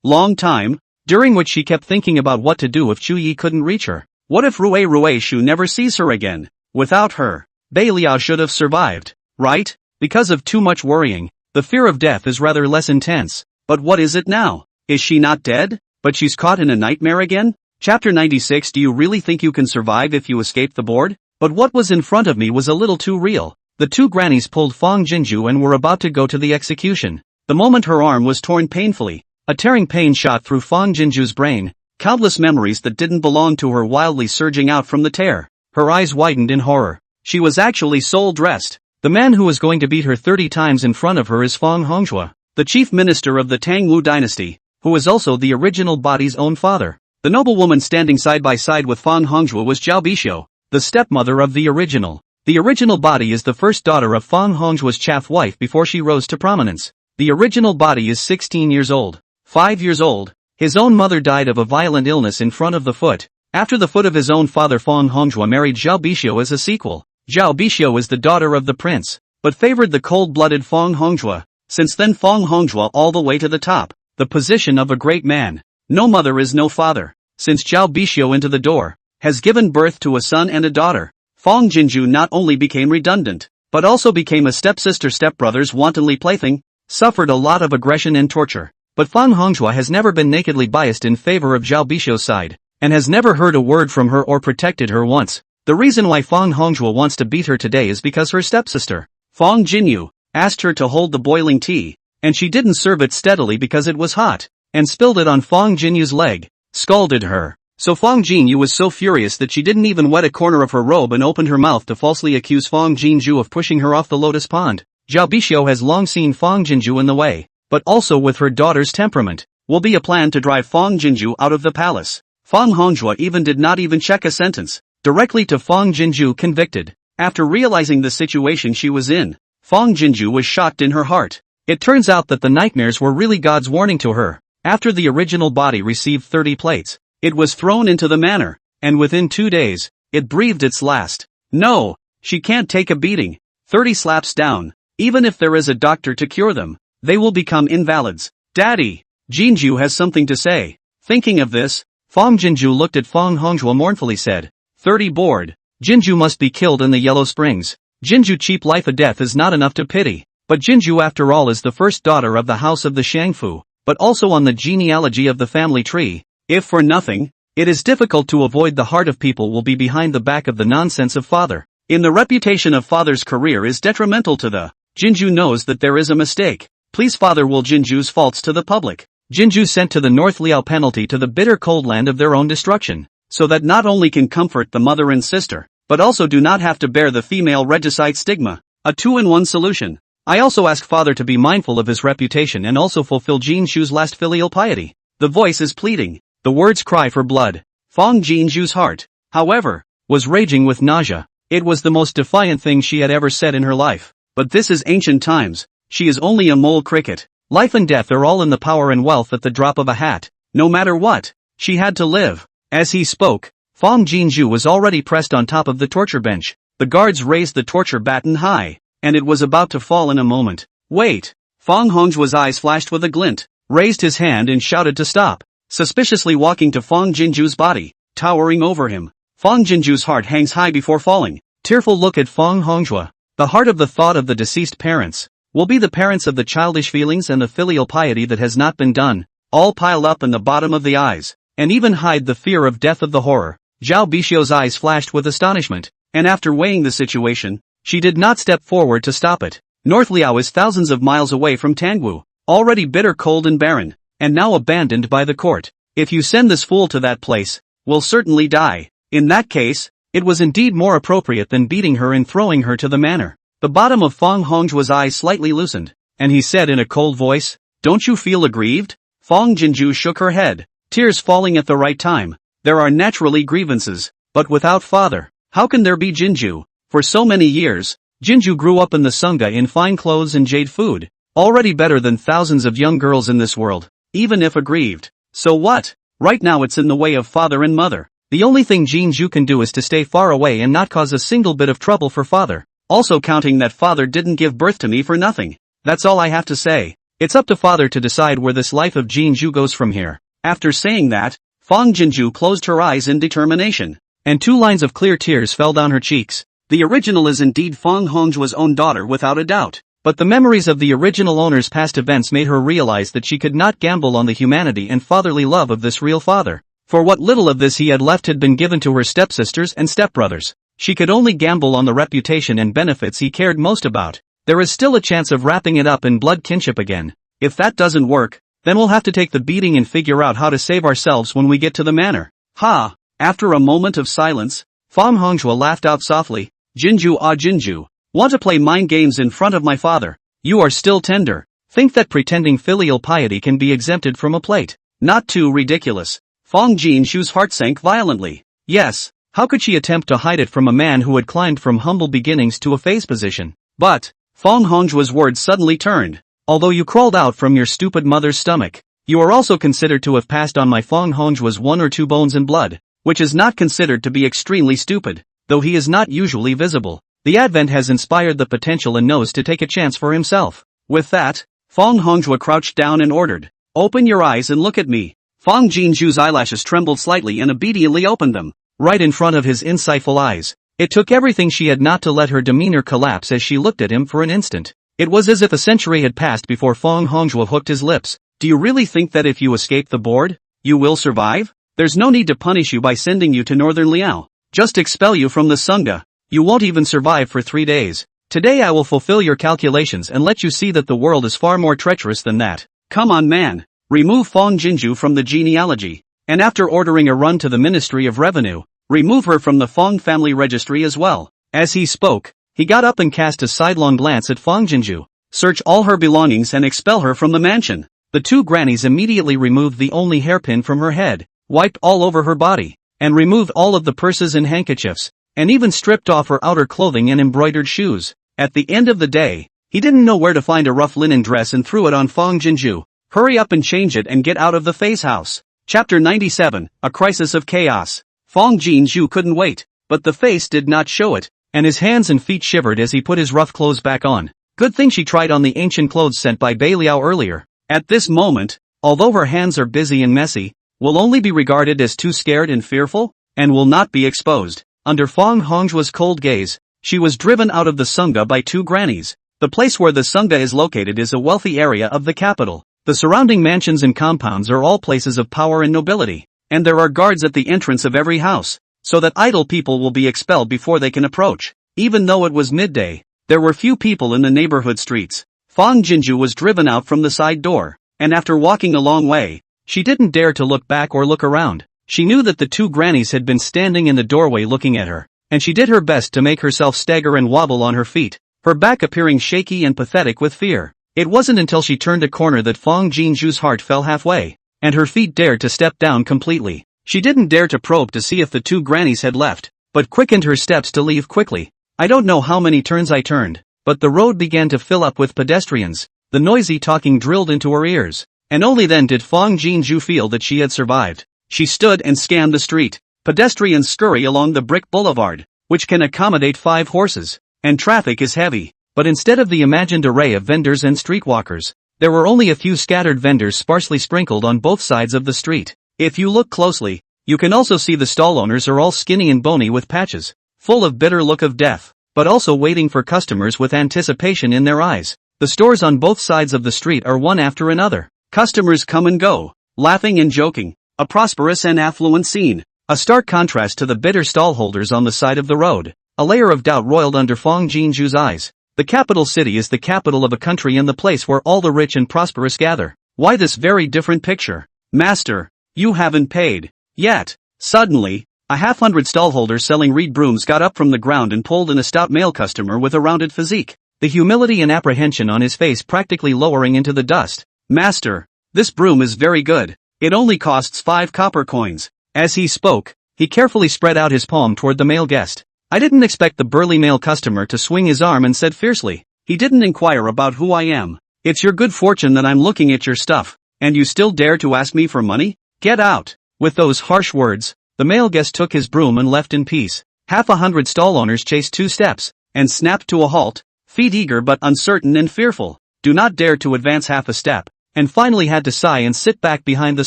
long time, during which she kept thinking about what to do if Chuyi couldn't reach her. What if Rue Shu never sees her again? Without her, Bei Liao should have survived, right? Because of too much worrying, the fear of death is rather less intense. But what is it now? Is she not dead? But she's caught in a nightmare again? Chapter 96. Do you really think you can survive if you escape the board? But what was in front of me was a little too real. The two grannies pulled Fong Jinju and were about to go to the execution. The moment her arm was torn painfully, a tearing pain shot through Fong Jinju's brain, countless memories that didn't belong to her wildly surging out from the tear. Her eyes widened in horror. She was actually soul-dressed. The man who was going to beat her 30 times in front of her is Fong Hongzhua, the chief minister of the Tangwu dynasty, who is also the original body's own father. The noblewoman standing side by side with Fong Hongzhua was Zhao Bishio, the stepmother of the original. The original body is the first daughter of Fong Hongzhua's chaff wife before she rose to prominence. The original body is 16 years old. 5 years old. His own mother died of a violent illness in front of the foot. After the foot of his own father, Fong Hongzhua married Zhao Bishio as a sequel. Zhao Bishio is the daughter of the prince, but favored the cold-blooded Fong Hongzhua. Since then Fong Hongzhua all the way to the top. The position of a great man. No mother is no father. Since Zhao Bishio into the door, has given birth to a son and a daughter. Fong Jinju not only became redundant, but also became a stepsister, stepbrother's wantonly plaything, suffered a lot of aggression and torture. But Fong Hongzhua has never been nakedly biased in favor of Zhao Bishio's side, and has never heard a word from her or protected her once. The reason why Fong Hongzhua wants to beat her today is because her stepsister, Fong Jinyu, asked her to hold the boiling tea, and she didn't serve it steadily because it was hot, and spilled it on Fong Jinyu's leg, scalded her. So Fong Jinyu was so furious that she didn't even wet a corner of her robe and opened her mouth to falsely accuse Fong Jinju of pushing her off the lotus pond. Zhao Bishio has long seen Fong Jinju in the way, but also with her daughter's temperament, will be a plan to drive Fong Jinju out of the palace. Fong Hongzhua even did not even check a sentence, directly to Fong Jinju convicted. After realizing the situation she was in, Fong Jinju was shocked in her heart. It turns out that the nightmares were really God's warning to her. After the original body received 30 plates, it was thrown into the manor, and within 2 days, it breathed its last. No, she can't take a beating. 30 slaps down. Even if there is a doctor to cure them, they will become invalids. Daddy, Jinju has something to say. Thinking of this, Fong Jinju looked at Fong Hongzhua mournfully said, 30 bored. Jinju must be killed in the Yellow Springs. Jinju cheap life, a death is not enough to pity. But Jinju after all is the first daughter of the house of the Shangfu. but also on the genealogy of the family tree. If for nothing, it is difficult to avoid the heart of people will be behind the back of the nonsense of father. In the reputation of father's career is detrimental to the. Jinju knows that there is a mistake. Please father will Jinju's faults to the public. Jinju sent to the North Liao penalty to the bitter cold land of their own destruction, so that not only can comfort the mother and sister, but also do not have to bear the female regicide stigma. A two-in-one solution. I also ask father to be mindful of his reputation and also fulfill Jinju's last filial piety. The voice is pleading. The words cry for blood. Fong Jinju's heart, however, was raging with nausea. It was the most defiant thing she had ever said in her life. But this is ancient times. She is only a mole cricket. Life and death are all in the power and wealth at the drop of a hat. No matter what, she had to live. As he spoke, Fong Jinju was already pressed on top of the torture bench. The guards raised the torture baton high, and it was about to fall in a moment. Wait! Fong Hongjue's eyes flashed with a glint, raised his hand and shouted to stop. Suspiciously walking to Fong Jinju's body, towering over him. Fong Jinju's heart hangs high before falling. Tearful look at Fong Hongjue. The heart of the thought of the deceased parents will be the parents of the childish feelings and the filial piety that has not been done, all piled up in the bottom of the eyes, and even hide the fear of death of the horror. Zhao Bishio's eyes flashed with astonishment, and after weighing the situation, she did not step forward to stop it. North Liao is thousands of miles away from Tangwu, already bitter cold and barren, and now abandoned by the court. If you send this fool to that place, we'll certainly die. In that case, it was indeed more appropriate than beating her and throwing her to the manor. The bottom of Fong Hongjue's eyes slightly loosened, and he said in a cold voice, "Don't you feel aggrieved?" Fong Jinju shook her head, tears falling at the right time. There are naturally grievances, but without father, how can there be Jinju? For so many years, Jinju grew up in the Sangha in fine clothes and jade food, already better than thousands of young girls in this world, even if aggrieved. So what? Right now it's in the way of father and mother. The only thing Jinju can do is to stay far away and not cause a single bit of trouble for father. Also counting that father didn't give birth to me for nothing. That's all I have to say. It's up to father to decide where this life of Jinju goes from here. After saying that, Fong Jinju closed her eyes in determination, and 2 lines of clear tears fell down her cheeks. The original is indeed Fong Hongjue's own daughter without a doubt. But the memories of the original owner's past events made her realize that she could not gamble on the humanity and fatherly love of this real father. For what little of this he had left had been given to her stepsisters and stepbrothers. She could only gamble on the reputation and benefits he cared most about. There is still a chance of wrapping it up in blood kinship again. If that doesn't work, then we'll have to take the beating and figure out how to save ourselves when we get to the manor. Ha! After a moment of silence, Fong Hongjue laughed out softly. Jinju ah Jinju, want to play mind games in front of my father? You are still tender. Think that pretending filial piety can be exempted from a plate. Not too ridiculous. Fong Jinju's heart sank violently. Yes. How could she attempt to hide it from a man who had climbed from humble beginnings to a phase position? But, Fong Hongjue's words suddenly turned. Although you crawled out from your stupid mother's stomach, you are also considered to have passed on my Fong Hongjue's 1 or 2 bones and blood, which is not considered to be extremely stupid, though he is not usually visible. The advent has inspired the potential and knows to take a chance for himself. With that, Fong Hongjue crouched down and ordered, "Open your eyes and look at me." Fong Jinju's eyelashes trembled slightly and obediently opened them. Right in front of his insightful eyes. It took everything she had not to let her demeanor collapse as she looked at him for an instant. It was as if a century had passed before Fong Hongjue hooked his lips. Do you really think that if you escape the board, you will survive? There's no need to punish you by sending you to Northern Liao. Just expel you from the Sangha. You won't even survive for 3 days. Today I will fulfill your calculations and let you see that the world is far more treacherous than that. Come on man. Remove Fong Jinju from the genealogy. And after ordering a run to the Ministry of Revenue, remove her from the Fong family registry as well. As he spoke, he got up and cast a sidelong glance at Fong Jinju. Search all her belongings and expel her from the mansion. The 2 grannies immediately removed the only hairpin from her head, wiped all over her body, and removed all of the purses and handkerchiefs, and even stripped off her outer clothing and embroidered shoes. At the end of the day, he didn't know where to find a rough linen dress and threw it on Fong Jinju. Hurry up and change it and get out of the phase house. Chapter 97, A Crisis of Chaos. Fong Jinju couldn't wait, but the face did not show it, and his hands and feet shivered as he put his rough clothes back on. Good thing she tried on the ancient clothes sent by Bai Liao earlier. At this moment, although her hands are busy and messy, will only be regarded as too scared and fearful, and will not be exposed. Under Fong Hongjue's cold gaze, she was driven out of the Sangha by 2 grannies. The place where the Sangha is located is a wealthy area of the capital. The surrounding mansions and compounds are all places of power and nobility, and there are guards at the entrance of every house, so that idle people will be expelled before they can approach. Even though it was midday, there were few people in the neighborhood streets. Fang Jinju was driven out from the side door, and after walking a long way, she didn't dare to look back or look around. She knew that the two grannies had been standing in the doorway looking at her, and she did her best to make herself stagger and wobble on her feet, her back appearing shaky and pathetic with fear. It wasn't until she turned a corner that Fang Jinju's heart fell halfway, and her feet dared to step down completely. She didn't dare to probe to see if the two grannies had left, but quickened her steps to leave quickly. I don't know how many turns I turned, but the road began to fill up with pedestrians. The noisy talking drilled into her ears, and only then did Fang Jinju feel that she had survived. She stood and scanned the street. Pedestrians scurry along the brick boulevard, which can accommodate 5 horses, and traffic is heavy. But instead of the imagined array of vendors and streetwalkers, there were only a few scattered vendors sparsely sprinkled on both sides of the street. If you look closely, you can also see the stall owners are all skinny and bony with patches, full of bitter look of death, but also waiting for customers with anticipation in their eyes. The stores on both sides of the street are one after another. Customers come and go, laughing and joking. A prosperous and affluent scene. A stark contrast to the bitter stallholders on the side of the road. A layer of doubt roiled under Fang Jinju's eyes. The capital city is the capital of a country and the place where all the rich and prosperous gather. Why this very different picture? Master, you haven't paid yet. Suddenly, a half-hundred stallholders selling reed brooms got up from the ground and pulled in a stout male customer with a rounded physique, the humility and apprehension on his face practically lowering into the dust. Master, this broom is very good. It only costs 5 copper coins. As he spoke, he carefully spread out his palm toward the male guest. I didn't expect the burly male customer to swing his arm and said fiercely. He didn't inquire about who I am. It's your good fortune that I'm looking at your stuff, and you still dare to ask me for money? Get out! With those harsh words, the male guest took his broom and left in peace. Half a hundred stall owners chased 2 steps, and snapped to a halt, feet eager but uncertain and fearful. Do not dare to advance half a step, and finally had to sigh and sit back behind the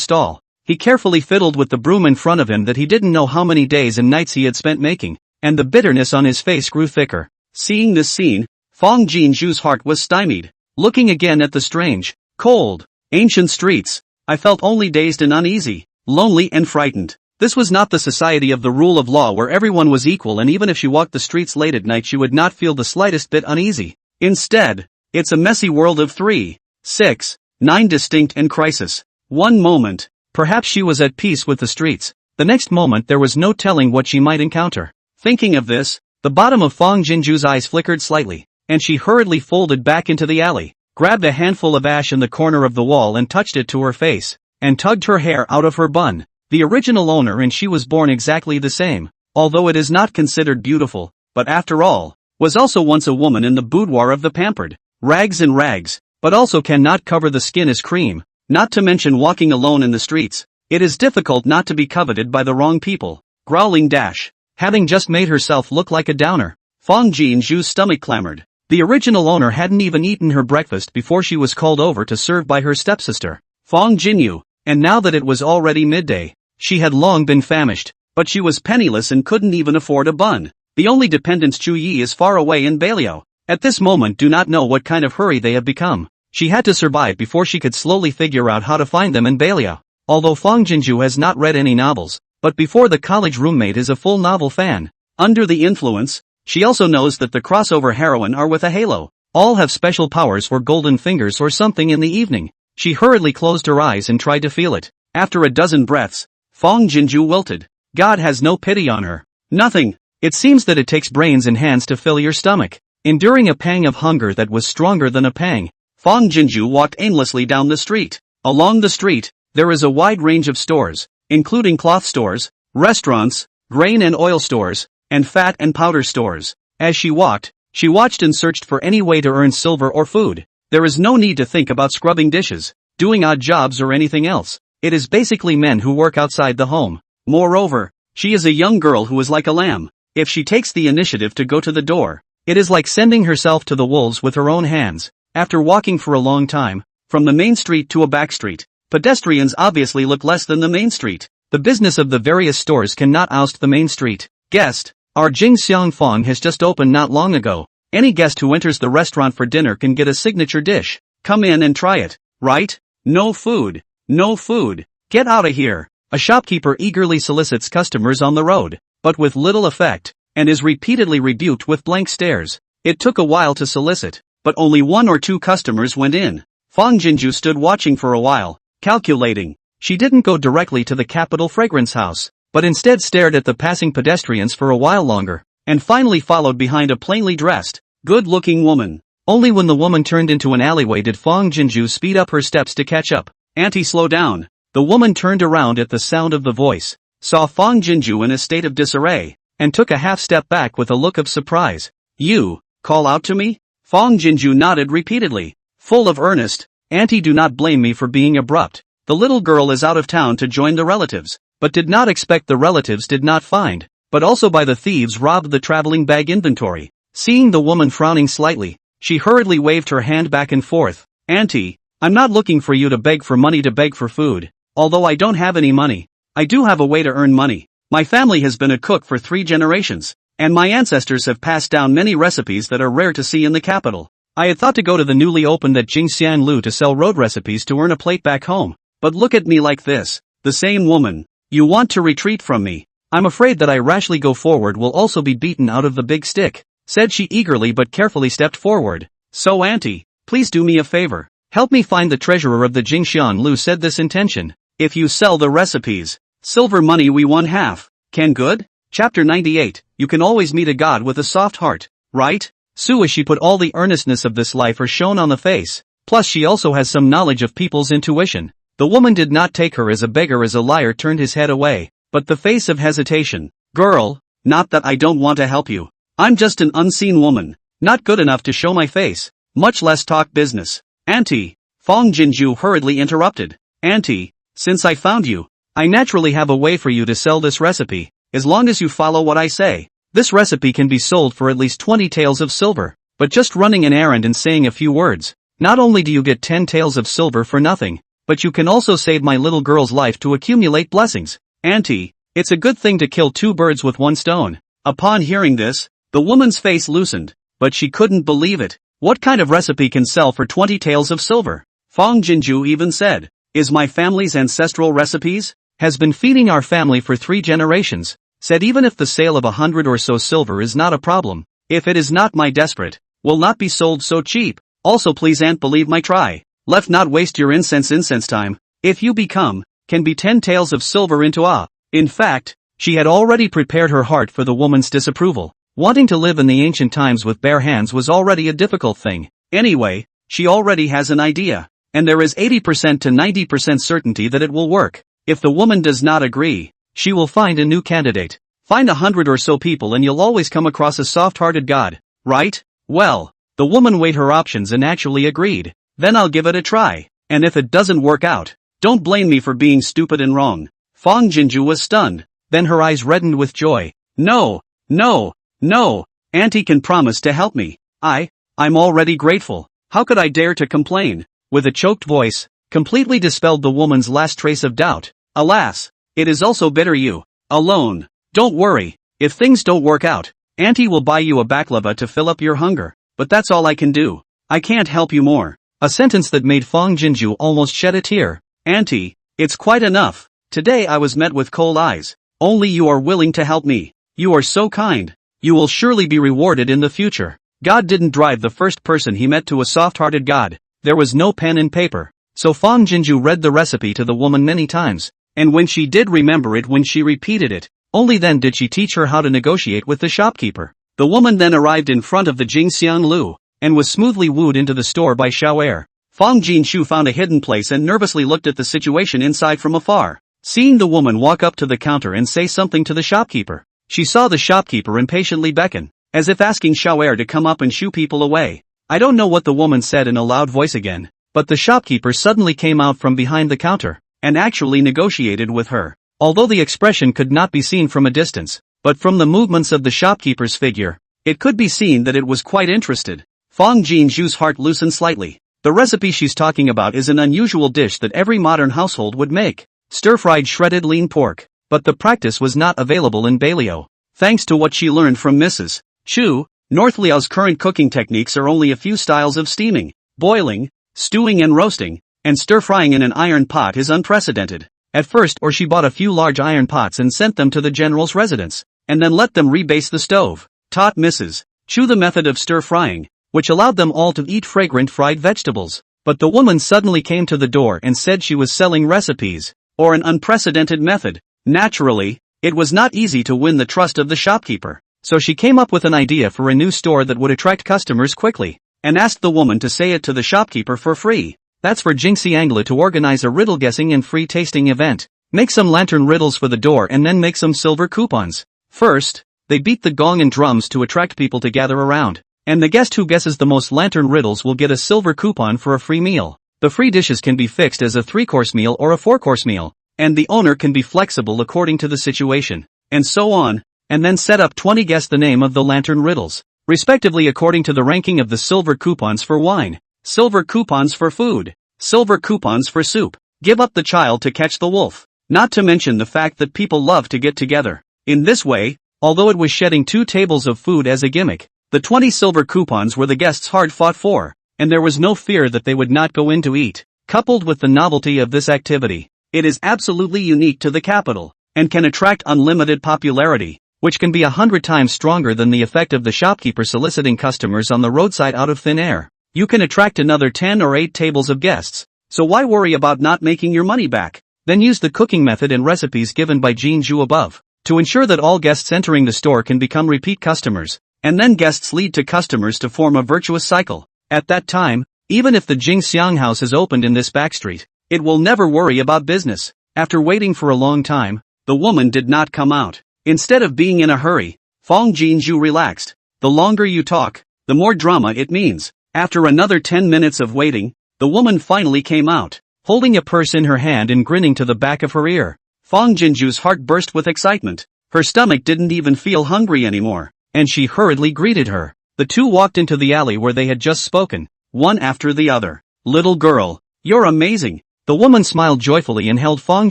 stall. He carefully fiddled with the broom in front of him that he didn't know how many days and nights he had spent making, and the bitterness on his face grew thicker. Seeing this scene, Fang Jinju's heart was stymied. Looking again at the strange, cold, ancient streets, I felt only dazed and uneasy, lonely and frightened. This was not the society of the rule of law where everyone was equal, and even if she walked the streets late at night she would not feel the slightest bit uneasy. Instead, it's a messy world of 3, 6, 9 distinct and crisis. One moment, perhaps she was at peace with the streets. The next moment there was no telling what she might encounter. Thinking of this, the bottom of Fang Jinju's eyes flickered slightly, and she hurriedly folded back into the alley, grabbed a handful of ash in the corner of the wall and touched it to her face, and tugged her hair out of her bun. The original owner and she was born exactly the same, although it is not considered beautiful, but after all, was also once a woman in the boudoir of the pampered. Rags and rags, but also cannot cover the skin as cream, not to mention walking alone in the streets. It is difficult not to be coveted by the wrong people. Growling dash. Having just made herself look like a downer, Fang Jinju's stomach clamored. The original owner hadn't even eaten her breakfast before she was called over to serve by her stepsister, Fang Jinyu, and now that it was already midday, she had long been famished, but she was penniless and couldn't even afford a bun. The only dependents Chu Yi is far away in Baliao. At this moment do not know what kind of hurry they have become. She had to survive before she could slowly figure out how to find them in Baliao. Although Fang Jinju has not read any novels, but before the college roommate is a full novel fan. Under the influence, she also knows that the crossover heroine are with a halo. All have special powers or golden fingers or something in the evening. She hurriedly closed her eyes and tried to feel it. After a dozen breaths, Fang Jinju wilted. God has no pity on her. Nothing. It seems that it takes brains and hands to fill your stomach. Enduring a pang of hunger that was stronger than a pang, Fang Jinju walked aimlessly down the street. Along the street, there is a wide range of stores, including cloth stores, restaurants, grain and oil stores, and fat and powder stores. As she walked, she watched and searched for any way to earn silver or food. There is no need to think about scrubbing dishes, doing odd jobs or anything else. It is basically men who work outside the home. Moreover, she is a young girl who is like a lamb. If she takes the initiative to go to the door, it is like sending herself to the wolves with her own hands. After walking for a long time, from the main street to a back street, pedestrians obviously look less than the main street. The business of the various stores cannot oust the main street. Guest, our Jingxiang Fong has just opened not long ago. Any guest who enters the restaurant for dinner can get a signature dish. Come in and try it, right? No food. No food. Get out of here. A shopkeeper eagerly solicits customers on the road, but with little effect, and is repeatedly rebuked with blank stares. It took a while to solicit, but only 1 or 2 customers went in. Fang Jinju stood watching for a while, calculating. She didn't go directly to the capital fragrance house, but instead stared at the passing pedestrians for a while longer, and finally followed behind a plainly dressed, good-looking woman. Only when the woman turned into an alleyway did Fang Jinju speed up her steps to catch up. "Auntie, slow down." The woman turned around at the sound of the voice, saw Fang Jinju in a state of disarray, and took a half step back with a look of surprise. "You call out to me?" Fang Jinju nodded repeatedly, full of earnest. "Auntie, do not blame me for being abrupt. The little girl is out of town to join the relatives, but did not expect the relatives did not find, but also by the thieves robbed the traveling bag inventory." Seeing the woman frowning slightly, she hurriedly waved her hand back and forth. "Auntie, I'm not looking for you to beg for money to beg for food. Although I don't have any money, I do have a way to earn money. My family has been a cook for 3 generations, and my ancestors have passed down many recipes that are rare to see in the capital. I had thought to go to the newly opened at Jingxianlu to sell road recipes to earn a plate back home, but look at me like this." The same woman. "You want to retreat from me? I'm afraid that I rashly go forward will also be beaten out of the big stick," said she eagerly but carefully stepped forward. "So auntie, please do me a favor. Help me find the treasurer of the Jingxianlu," said this intention. "If you sell the recipes, silver money we won half. Can good?" Chapter 98. You can always meet a god with a soft heart, right? As she put all the earnestness of this life are shown on the face, plus she also has some knowledge of people's intuition. The woman did not take her as a beggar as a liar turned his head away, but the face of hesitation. "Girl, not that I don't want to help you. I'm just an unseen woman, not good enough to show my face, much less talk business." "Auntie," Fang Jinju hurriedly interrupted. "Auntie, since I found you, I naturally have a way for you to sell this recipe, as long as you follow what I say. This recipe can be sold for at least 20 taels of silver, but just running an errand and saying a few words, not only do you get 10 taels of silver for nothing, but you can also save my little girl's life to accumulate blessings." "Auntie, it's a good thing to kill 2 birds with 1 stone. Upon hearing this, the woman's face loosened, but she couldn't believe it. What kind of recipe can sell for 20 taels of silver? Fang Jinju even said, "Is my family's ancestral recipes? Has been feeding our family for 3 generations. Said even if the sale of 100 or so silver is not a problem, if it is not my desperate, will not be sold so cheap. Also please aunt believe my try. Left not waste your incense time. If you can be 10 taels of silver into a." In fact, she had already prepared her heart for the woman's disapproval. Wanting to live in the ancient times with bare hands was already a difficult thing. Anyway, she already has an idea, and there is 80% to 90% certainty that it will work. If the woman does not agree, she will find a new candidate. Find 100 or so people and you'll always come across a soft-hearted god, right? Well, the woman weighed her options and actually agreed. "Then I'll give it a try, and if it doesn't work out, don't blame me for being stupid and wrong." Fang Jinju was stunned, then her eyes reddened with joy. "No, no, no, auntie can promise to help me. I'm already grateful. How could I dare to complain?" With a choked voice, completely dispelled the woman's last trace of doubt. "Alas, it is also bitter you alone. Don't worry, if things don't work out, auntie will buy you a baklava to fill up your hunger, but that's all I can do. I can't help you more." A sentence that made Fang Jinju almost shed a tear. "Auntie, it's quite enough. Today I was met with cold eyes. Only you are willing to help me. You are so kind. You will surely be rewarded in the future." God didn't drive the first person he met to a soft-hearted god. There was no pen and paper, so Fang Jinju read the recipe to the woman many times, and when she did remember it when she repeated it, only then did she teach her how to negotiate with the shopkeeper. The woman then arrived in front of the Jingxianlu, and was smoothly wooed into the store by Xiao'er. Fang Jinshu found a hidden place and nervously looked at the situation inside from afar. Seeing the woman walk up to the counter and say something to the shopkeeper, she saw the shopkeeper impatiently beckon, as if asking Xiao'er to come up and shoo people away. I don't know what the woman said in a loud voice again, but the shopkeeper suddenly came out from behind the counter, and actually negotiated with her. Although the expression could not be seen from a distance, but from the movements of the shopkeeper's figure, it could be seen that it was quite interested. Fang Jinshu's heart loosened slightly. The recipe she's talking about is an unusual dish that every modern household would make. Stir-fried shredded lean pork. But the practice was not available in Bailio. Thanks to what she learned from Mrs. Chu, North Liao's current cooking techniques are only a few styles of steaming, boiling, stewing and roasting, and stir-frying in an iron pot is unprecedented. At first, she bought a few large iron pots and sent them to the general's residence, and then let them rebase the stove. Taught Mrs. Chu the method of stir-frying, which allowed them all to eat fragrant fried vegetables. But the woman suddenly came to the door and said she was selling recipes, or an unprecedented method. Naturally, it was not easy to win the trust of the shopkeeper, so she came up with an idea for a new store that would attract customers quickly, and asked the woman to say it to the shopkeeper for free. That's for Jinxie Angla to organize a riddle guessing and free tasting event. Make some lantern riddles for the door and then make some silver coupons. First, they beat the gong and drums to attract people to gather around, and the guest who guesses the most lantern riddles will get a silver coupon for a free meal. The free dishes can be fixed as a 3-course meal or a 4-course meal, and the owner can be flexible according to the situation, and so on, and then set up 20 guess the name of the lantern riddles, respectively according to the ranking of the silver coupons for wine, silver coupons for food, silver coupons for soup. Give up the child to catch the wolf. Not to mention the fact that people love to get together. In this way, although it was shedding 2 tables of food as a gimmick, the 20 silver coupons were the guests hard fought for, and there was no fear that they would not go in to eat. Coupled with the novelty of this activity, it is absolutely unique to the capital, and can attract unlimited popularity, which can be 100 times stronger than the effect of the shopkeeper soliciting customers on the roadside out of thin air. You can attract another 10 or 8 tables of guests, so why worry about not making your money back? Then use the cooking method and recipes given by Jean Zhu above, to ensure that all guests entering the store can become repeat customers, and then guests lead to customers to form a virtuous cycle. At that time, even if the Jingxiang house is opened in this backstreet, it will never worry about business. After waiting for a long time, the woman did not come out. Instead of being in a hurry, Fong Jinju relaxed. The longer you talk, the more drama it means. After another 10 minutes of waiting, the woman finally came out, holding a purse in her hand and grinning to the back of her ear. Fong Jinju's heart burst with excitement. Her stomach didn't even feel hungry anymore, and she hurriedly greeted her. The two walked into the alley where they had just spoken, one after the other. Little girl, you're amazing. The woman smiled joyfully and held Fong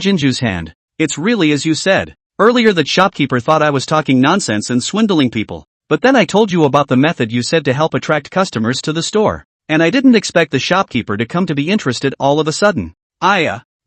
Jinju's hand. It's really as you said. Earlier that shopkeeper thought I was talking nonsense and swindling people, but then I told you about the method you said to help attract customers to the store, and I didn't expect the shopkeeper to come to be interested all of a sudden.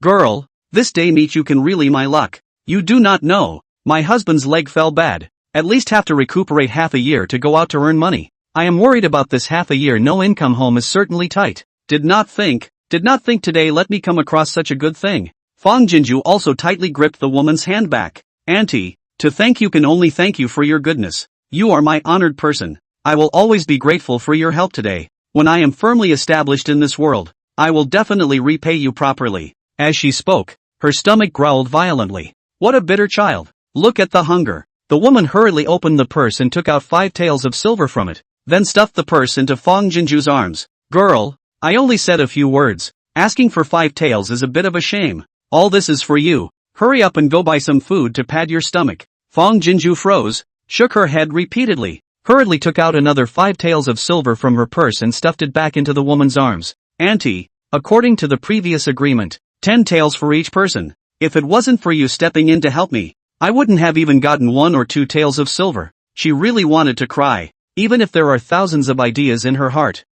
Girl, this day meet you can really my luck. You do not know, my husband's leg fell bad. At least have to recuperate half a year to go out to earn money. I am worried about this half a year no income home is certainly tight. Did not think today let me come across such a good thing. Fong Jinju also tightly gripped the woman's hand back. Auntie, to thank you can only thank you for your goodness. You are my honored person. I will always be grateful for your help today. When I am firmly established in this world, I will definitely repay you properly. As she spoke, her stomach growled violently. What a bitter child. Look at the hunger. The woman hurriedly opened the purse and took out 5 taels of silver from it, then stuffed the purse into Fong Jinju's arms. Girl, I only said a few words. Asking for 5 taels is a bit of a shame. All this is for you. Hurry up and go buy some food to pad your stomach. Fong Jinju froze, shook her head repeatedly, hurriedly took out another 5 taels of silver from her purse and stuffed it back into the woman's arms. Auntie, according to the previous agreement, 10 taels for each person. If it wasn't for you stepping in to help me, I wouldn't have even gotten 1 or 2 taels of silver. She really wanted to cry. Even if there are thousands of ideas in her heart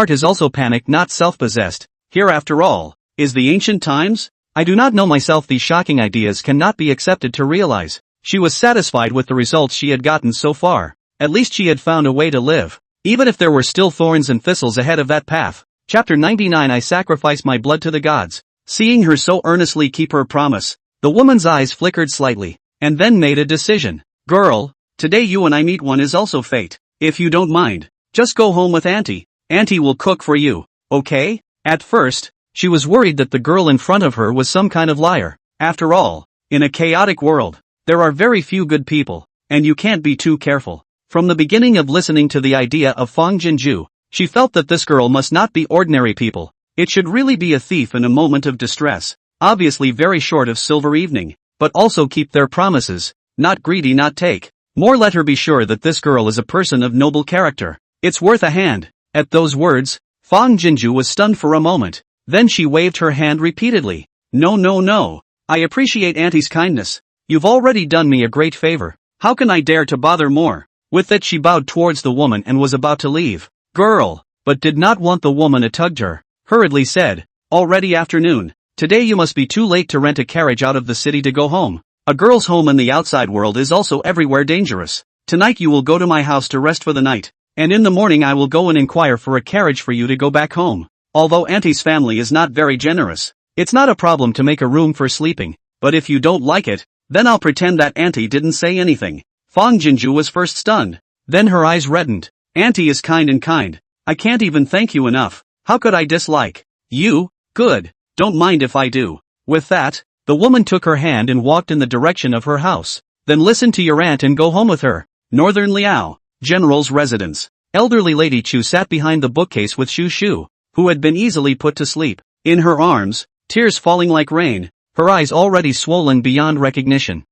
is also panicked, not self-possessed. Here after all, is the ancient times? I do not know myself, these shocking ideas cannot be accepted to realize. She was satisfied with the results she had gotten so far. At least she had found a way to live, even if there were still thorns and thistles ahead of that path. Chapter 99 I sacrifice my blood to the gods. Seeing her so earnestly keep her promise, the woman's eyes flickered slightly, and then made a decision. Girl, today you and I meet one is also fate. If you don't mind, just go home with Auntie. Auntie will cook for you, okay? At first, she was worried that the girl in front of her was some kind of liar. After all, in a chaotic world, there are very few good people, and you can't be too careful. From the beginning of listening to the idea of Fong Jinju, she felt that this girl must not be ordinary people. It should really be a thief in a moment of distress, obviously very short of silver evening, but also keep their promises, not greedy, not take. More, let her be sure that this girl is a person of noble character. It's worth a hand. At those words, Fong Jinju was stunned for a moment. Then she waved her hand repeatedly. No. I appreciate Auntie's kindness. You've already done me a great favor. How can I dare to bother more? With that she bowed towards the woman and was about to leave. Girl, but did not want the woman to tug her. Hurriedly said, Already afternoon. Today you must be too late to rent a carriage out of the city to go home. A girl's home in the outside world is also everywhere dangerous. Tonight you will go to my house to rest for the night, and in the morning I will go and inquire for a carriage for you to go back home. Although Auntie's family is not very generous, it's not a problem to make a room for sleeping, but if you don't like it, then I'll pretend that Auntie didn't say anything. Fang Jinju was first stunned. Then her eyes reddened. Auntie is kind and kind. I can't even thank you enough. How could I dislike you? Good. Don't mind if I do. With that, the woman took her hand and walked in the direction of her house. Then listen to your aunt and go home with her. Northern Liao, General's residence. Elderly Lady Chu sat behind the bookcase with Shu Shu, who had been easily put to sleep. In her arms, tears falling like rain, her eyes already swollen beyond recognition.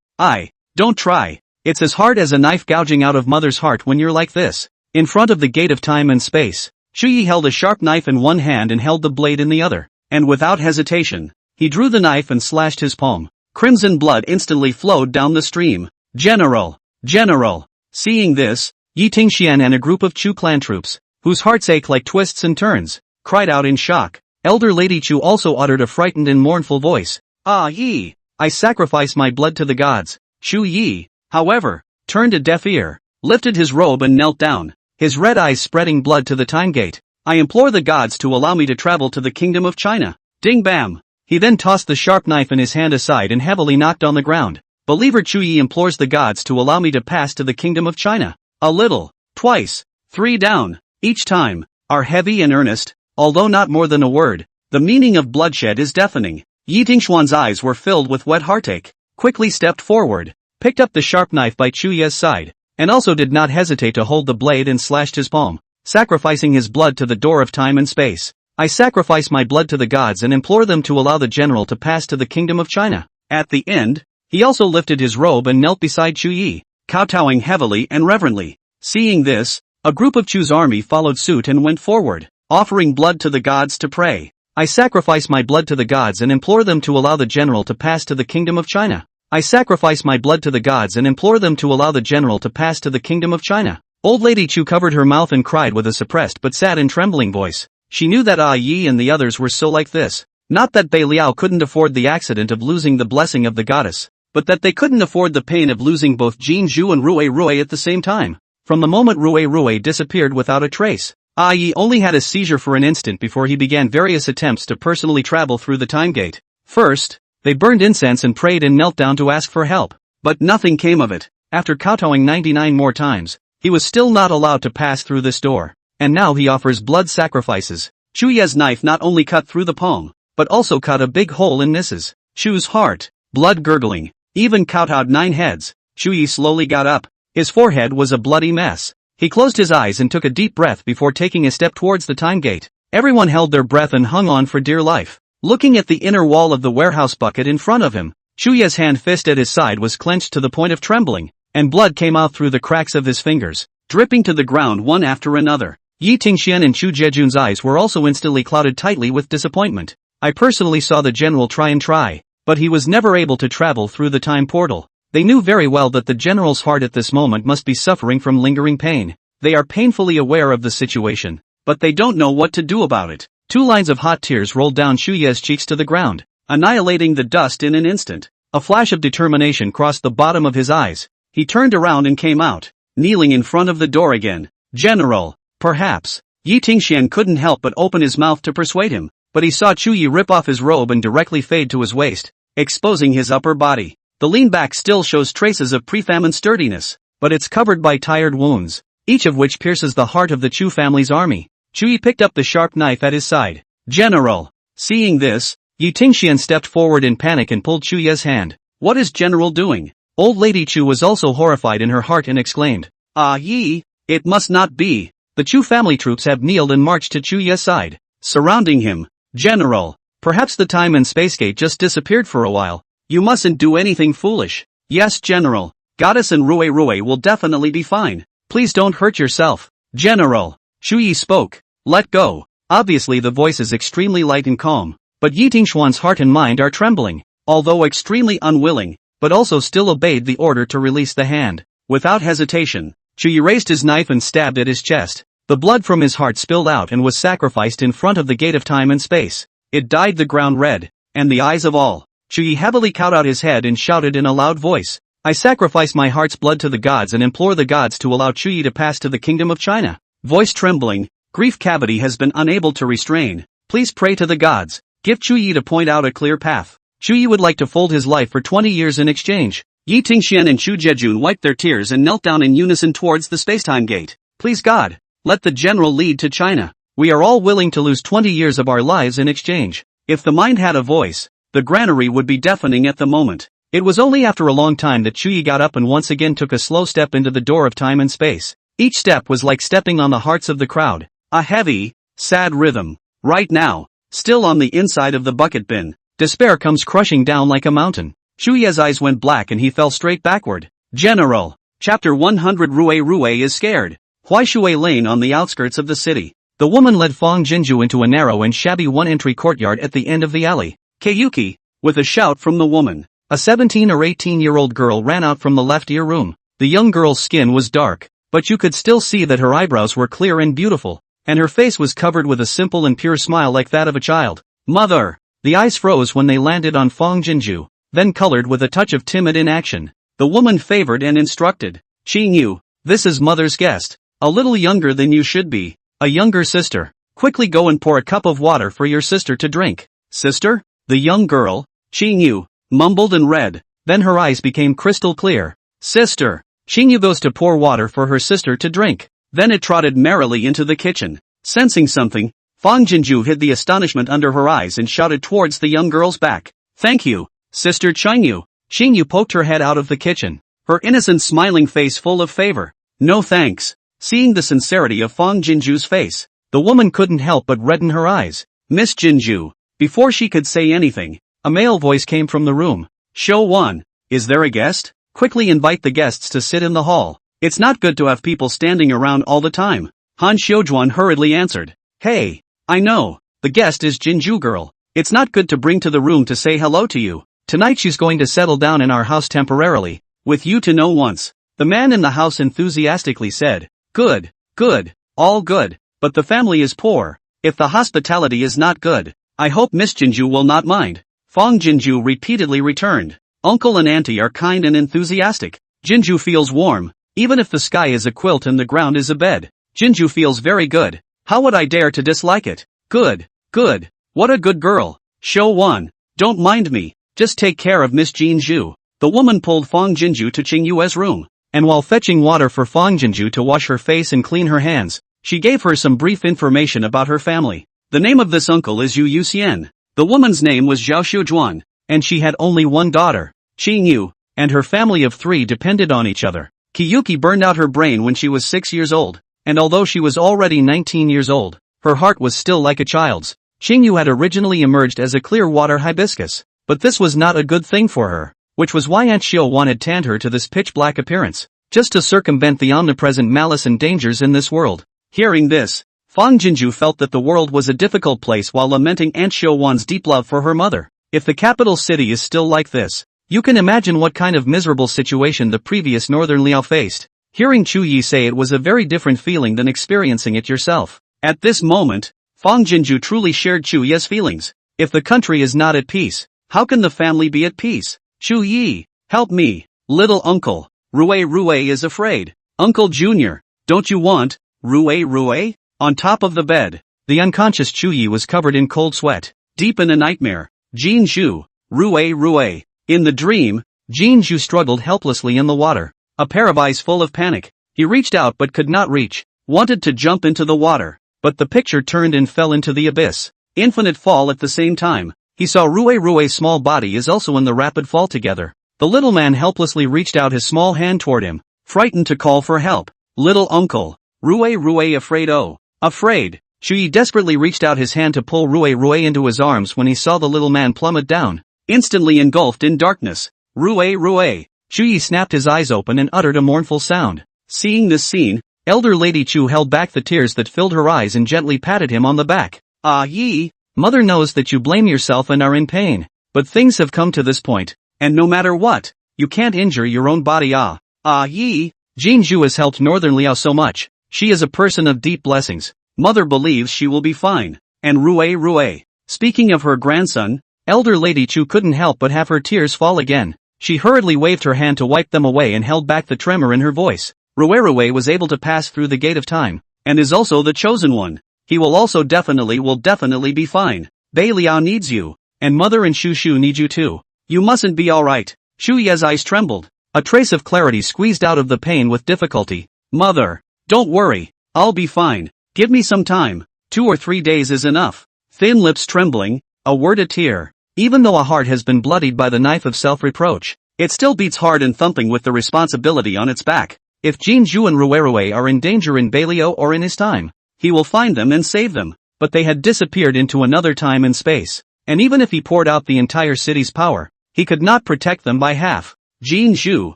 Don't try. It's as hard as a knife gouging out of mother's heart when you're like this. In front of the gate of time and space, Shu Yi held a sharp knife in one hand and held the blade in the other, and without hesitation, he drew the knife and slashed his palm. Crimson blood instantly flowed down the stream. General! General! Seeing this, Yi Tingxian and a group of Chu clan troops, whose hearts ache like twists and turns, cried out in shock. Elder Lady Chu also uttered a frightened and mournful voice. Yi! I sacrifice my blood to the gods. Shu Yi, however, turned a deaf ear, lifted his robe and knelt down, his red eyes spreading blood to the time gate. I implore the gods to allow me to travel to the kingdom of China. Ding bam! He then tossed the sharp knife in his hand aside and heavily knocked on the ground. Believer Chu Yi implores the gods to allow me to pass to the kingdom of China. A little, twice, 3 down, each time, are heavy and earnest, although not more than a word. The meaning of bloodshed is deafening. Yi Tingshuan's eyes were filled with wet heartache, quickly stepped forward, picked up the sharp knife by Chu Ye's side, and also did not hesitate to hold the blade and slashed his palm, sacrificing his blood to the door of time and space. I sacrifice my blood to the gods and implore them to allow the general to pass to the kingdom of China. At the end, he also lifted his robe and knelt beside Chu Yi, kowtowing heavily and reverently. Seeing this, a group of Chu's army followed suit and went forward, offering blood to the gods to pray. I sacrifice my blood to the gods and implore them to allow the general to pass to the kingdom of China. I sacrifice my blood to the gods and implore them to allow the general to pass to the kingdom of China. Old Lady Chu covered her mouth and cried with a suppressed but sad and trembling voice. She knew that Yi and the others were so like this. Not that Bei Liao couldn't afford the accident of losing the blessing of the goddess, but that they couldn't afford the pain of losing both Jin Zhu and Rui at the same time. From the moment Rui disappeared without a trace, Yi only had a seizure for an instant before he began various attempts to personally travel through the time gate. First, they burned incense and prayed and knelt down to ask for help, but nothing came of it. After kowtowing 99 more times, he was still not allowed to pass through this door, and now he offers blood sacrifices. Chu Ye's knife not only cut through the palm, but also cut a big hole in Mrs. Chu's heart, blood gurgling, even kowtowed 9 heads. Chu Yi slowly got up. His forehead was a bloody mess. He closed his eyes and took a deep breath before taking a step towards the time gate. Everyone held their breath and hung on for dear life. Looking at the inner wall of the warehouse bucket in front of him, Chu Ye's hand fist at his side was clenched to the point of trembling, and blood came out through the cracks of his fingers, dripping to the ground one after another. Yi Tingxian and Chu Jejun's eyes were also instantly clouded tightly with disappointment. I personally saw the general try, but he was never able to travel through the time portal. They knew very well that the general's heart at this moment must be suffering from lingering pain. They are painfully aware of the situation, but they don't know what to do about it. 2 lines of hot tears rolled down Chu Ye's cheeks to the ground, annihilating the dust in an instant. A flash of determination crossed the bottom of his eyes. He turned around and came out, kneeling in front of the door again. General, perhaps. Yi Tingxian couldn't help but open his mouth to persuade him, but he saw Chu Yi rip off his robe and directly fade to his waist, exposing his upper body. The lean back still shows traces of pre-famine sturdiness, but it's covered by tired wounds, each of which pierces the heart of the Chu family's army. Chu Yi picked up the sharp knife at his side. General! Seeing this, Yi Tingxian stepped forward in panic and pulled Chu Ye's hand. What is General doing? Old Lady Chu was also horrified in her heart and exclaimed. Yi, it must not be. The Chu family troops have kneeled and marched to Chu Ye's side, surrounding him. General! Perhaps the time and space gate just disappeared for a while. You mustn't do anything foolish. Yes, General. Goddess and Rui will definitely be fine. Please don't hurt yourself. General. Chu Yi spoke. Let go. Obviously the voice is extremely light and calm, but Yi Tingshuan's heart and mind are trembling. Although extremely unwilling, but also still obeyed the order to release the hand. Without hesitation, Chu Yi raised his knife and stabbed at his chest. The blood from his heart spilled out and was sacrificed in front of the gate of time and space. it dyed the ground red, and the eyes of all. Chuyi heavily cowed out his head and shouted in a loud voice, I sacrifice my heart's blood to the gods and implore the gods to allow Chuyi to pass to the kingdom of China. Voice trembling, grief cavity has been unable to restrain. Please pray to the gods, give Chuyi to point out a clear path. Chuyi would like to fold his life for 20 years in exchange. Yi Tingxian and Chu Jejun wiped their tears and knelt down in unison towards the spacetime gate. Please God, let the general lead to China. We are all willing to lose 20 years of our lives in exchange. If the mind had a voice, the granary would be deafening at the moment. It was only after a long time that Chuyi got up and once again took a slow step into the door of time and space. Each step was like stepping on the hearts of the crowd. A heavy, sad rhythm. Right now, still on the inside of the bucket bin, despair comes crushing down like a mountain. Chuyi's eyes went black and he fell straight backward. General. Chapter 100 Rue is scared. Huaishui Lane on the outskirts of the city. The woman led Fang Jinju into a narrow and shabby one-entry courtyard at the end of the alley. Kayuki, with a shout from the woman. A 17 or 18-year-old girl ran out from the left ear room. The young girl's skin was dark, but you could still see that her eyebrows were clear and beautiful, and her face was covered with a simple and pure smile like that of a child. Mother! The eyes froze when they landed on Fang Jinju, then colored with a touch of timid inaction. The woman favored and instructed. Qing Yu, this is mother's guest, a little younger than you should be, a younger sister. Quickly go and pour a cup of water for your sister to drink. Sister? The young girl, Qing Yu, mumbled and read, then her eyes became crystal clear. Sister. Qing Yu goes to pour water for her sister to drink. Then it trotted merrily into the kitchen. Sensing something, Fang Jinju hid the astonishment under her eyes and shouted towards the young girl's back. Thank you, Sister Qing Yu. Qing Yu poked her head out of the kitchen, her innocent smiling face full of favor. No thanks. Seeing the sincerity of Fang Jinju's face, the woman couldn't help but redden her eyes. Miss Jinju. Before she could say anything, a male voice came from the room. Show 1. Is there a guest? Quickly invite the guests to sit in the hall. It's not good to have people standing around all the time. Han Xiujuan hurriedly answered. Hey, I know, the guest is Jinju girl. It's not good to bring to the room to say hello to you. Tonight she's going to settle down in our house temporarily, with you to know once. The man in the house enthusiastically said. Good, good, all good, but the family is poor. If the hospitality is not good, I hope Miss Jinju will not mind. Fang Jinju repeatedly returned. Uncle and auntie are kind and enthusiastic. Jinju feels warm, even if the sky is a quilt and the ground is a bed. Jinju feels very good. How would I dare to dislike it? Good, good, what a good girl. Show 1. Don't mind me, just take care of Miss Jinju. The woman pulled Fang Jinju to Qing Yue's room, and while fetching water for Fang Jinju to wash her face and clean her hands, she gave her some brief information about her family. The name of this uncle is Yu Yuxian. The woman's name was Zhao Xiujuan, and she had only one daughter, Qing Yu, and her family of 3 depended on each other. Kiyuki burned out her brain when she was 6 years old, and although she was already 19 years old, her heart was still like a child's. Qing Yu had originally emerged as a clear water hibiscus, but this was not a good thing for her, which was why Aunt Xiuwan had tanned her to this pitch-black appearance, just to circumvent the omnipresent malice and dangers in this world. Hearing this, Fang Jinju felt that the world was a difficult place while lamenting Aunt Xiuwan's deep love for her mother. If the capital city is still like this, you can imagine what kind of miserable situation the previous Northern Liao faced. Hearing Chu Yi say it was a very different feeling than experiencing it yourself. At this moment, Fang Jinju truly shared Chu Yi's feelings. If the country is not at peace, how can the family be at peace? Chu Yi, help me, little uncle. Rue is afraid. Uncle Junior, don't you want, Rue? On top of the bed, the unconscious Chu Yi was covered in cold sweat, deep in a nightmare. Jin Zhu, Rue. In the dream, Jin Zhu struggled helplessly in the water, a pair of eyes full of panic. He reached out but could not reach, wanted to jump into the water, but the picture turned and fell into the abyss. Infinite fall at the same time. He saw Rue's small body is also in the rapid fall together. The little man helplessly reached out his small hand toward him, frightened to call for help. Little uncle. Rue afraid. Oh. Afraid. Chu Yi desperately reached out his hand to pull Rue into his arms when he saw the little man plummet down, instantly engulfed in darkness. Rue. Chu Yi snapped his eyes open and uttered a mournful sound. Seeing this scene, elder Lady Chu held back the tears that filled her eyes and gently patted him on the back. Ah Yi, mother knows that you blame yourself and are in pain, but things have come to this point, and no matter what, you can't injure your own body. Ah Yi, Jin Zhu has helped Northern Liao so much. She is a person of deep blessings. Mother believes she will be fine. And Rue. Speaking of her grandson, elder Lady Chu couldn't help but have her tears fall again. She hurriedly waved her hand to wipe them away and held back the tremor in her voice. Rue was able to pass through the gate of time, and is also the chosen one. He will also definitely be fine. Bei Liao needs you, and Mother and Shu Shu need you too. You mustn't be alright. Shu Ye's eyes trembled. A trace of clarity squeezed out of the pain with difficulty. Mother, don't worry, I'll be fine. Give me some time. 2 or 3 days is enough. Thin lips trembling, a word a tear. Even though a heart has been bloodied by the knife of self-reproach, it still beats hard and thumping with the responsibility on its back. If Jin Zhu and Rue are in danger in Bei Liao or in his time, he will find them and save them. But they had disappeared into another time and space. And even if he poured out the entire city's power, he could not protect them by half. Jin Zhu,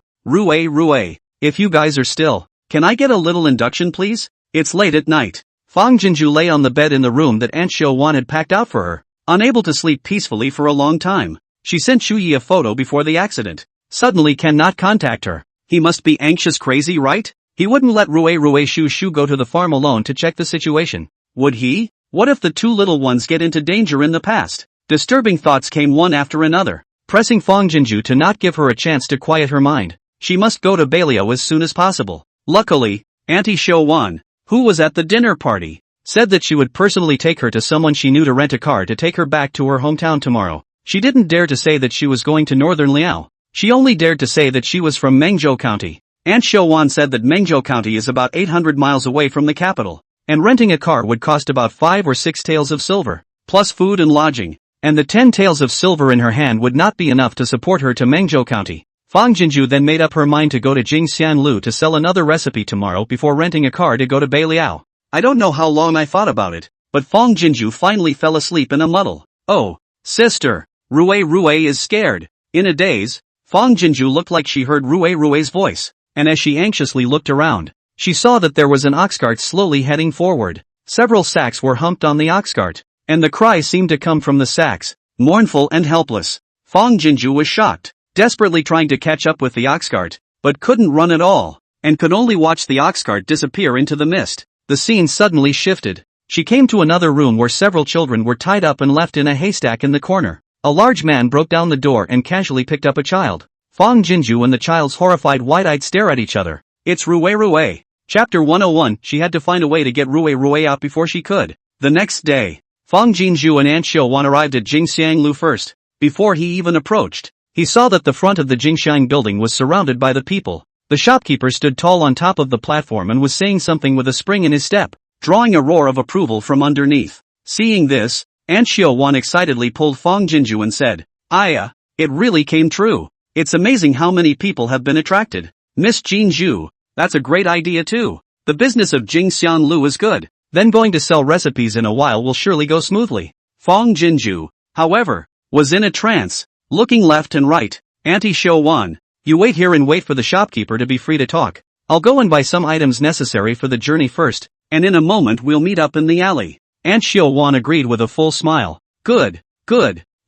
Rue, if you guys are still, can I get a little induction please? It's late at night. Fang Jinju lay on the bed in the room that Aunt Xiao had packed out for her, unable to sleep peacefully for a long time. She sent Shu Yi a photo before the accident. Suddenly cannot contact her. He must be anxious crazy, right? He wouldn't let Rue Shu Shu go to the farm alone to check the situation. Would he? What if the two little ones get into danger in the past? Disturbing thoughts came one after another, pressing Fang Jinju to not give her a chance to quiet her mind. She must go to Bei Liao as soon as possible. Luckily, Auntie Xiao, who was at the dinner party, said that she would personally take her to someone she knew to rent a car to take her back to her hometown tomorrow. She didn't dare to say that she was going to northern Liao. She only dared to say that she was from Mengzhou County. Aunt Xiao said that Mengzhou County is about 800 miles away from the capital, and renting a car would cost about 5 or 6 taels of silver, plus food and lodging, and the 10 taels of silver in her hand would not be enough to support her to Mengzhou County. Fang Jinju then made up her mind to go to Jingxianlu to sell another recipe tomorrow before renting a car to go to Bei Liao. I don't know how long I thought about it, but Fang Jinju finally fell asleep in a muddle. Oh, sister, Rue is scared. In a daze, Fang Jinju looked like she heard Rue's voice, and as she anxiously looked around, she saw that there was an ox cart slowly heading forward. Several sacks were humped on the ox cart, and the cry seemed to come from the sacks, mournful and helpless. Fang Jinju was shocked, desperately trying to catch up with the ox cart, but couldn't run at all, and could only watch the ox cart disappear into the mist. The scene suddenly shifted. She came to another room where several children were tied up and left in a haystack in the corner. A large man broke down the door and casually picked up a child. Fang Jinju and the child's horrified wide-eyed stare at each other. It's Rue. Chapter 101. She had to find a way to get Rue out before she could. The next day, Fang Jinju and Aunt Xiao arrived at Jingxianglu first. Before he even approached, he saw that the front of the Jingxiang building was surrounded by the people. The shopkeeper stood tall on top of the platform and was saying something with a spring in his step, drawing a roar of approval from underneath. Seeing this, Aunt Xiao excitedly pulled Fang Jinju and said, Aya, it really came true. It's amazing how many people have been attracted. Miss Jinju, that's a great idea too. The business of Jingxianlu is good. Then going to sell recipes in a while will surely go smoothly. Fang Jinju, however, was in a trance, looking left and right. Auntie Xiao, you wait here and wait for the shopkeeper to be free to talk. I'll go and buy some items necessary for the journey first, and in a moment we'll meet up in the alley. Aunt Xiao agreed with a full smile. Good.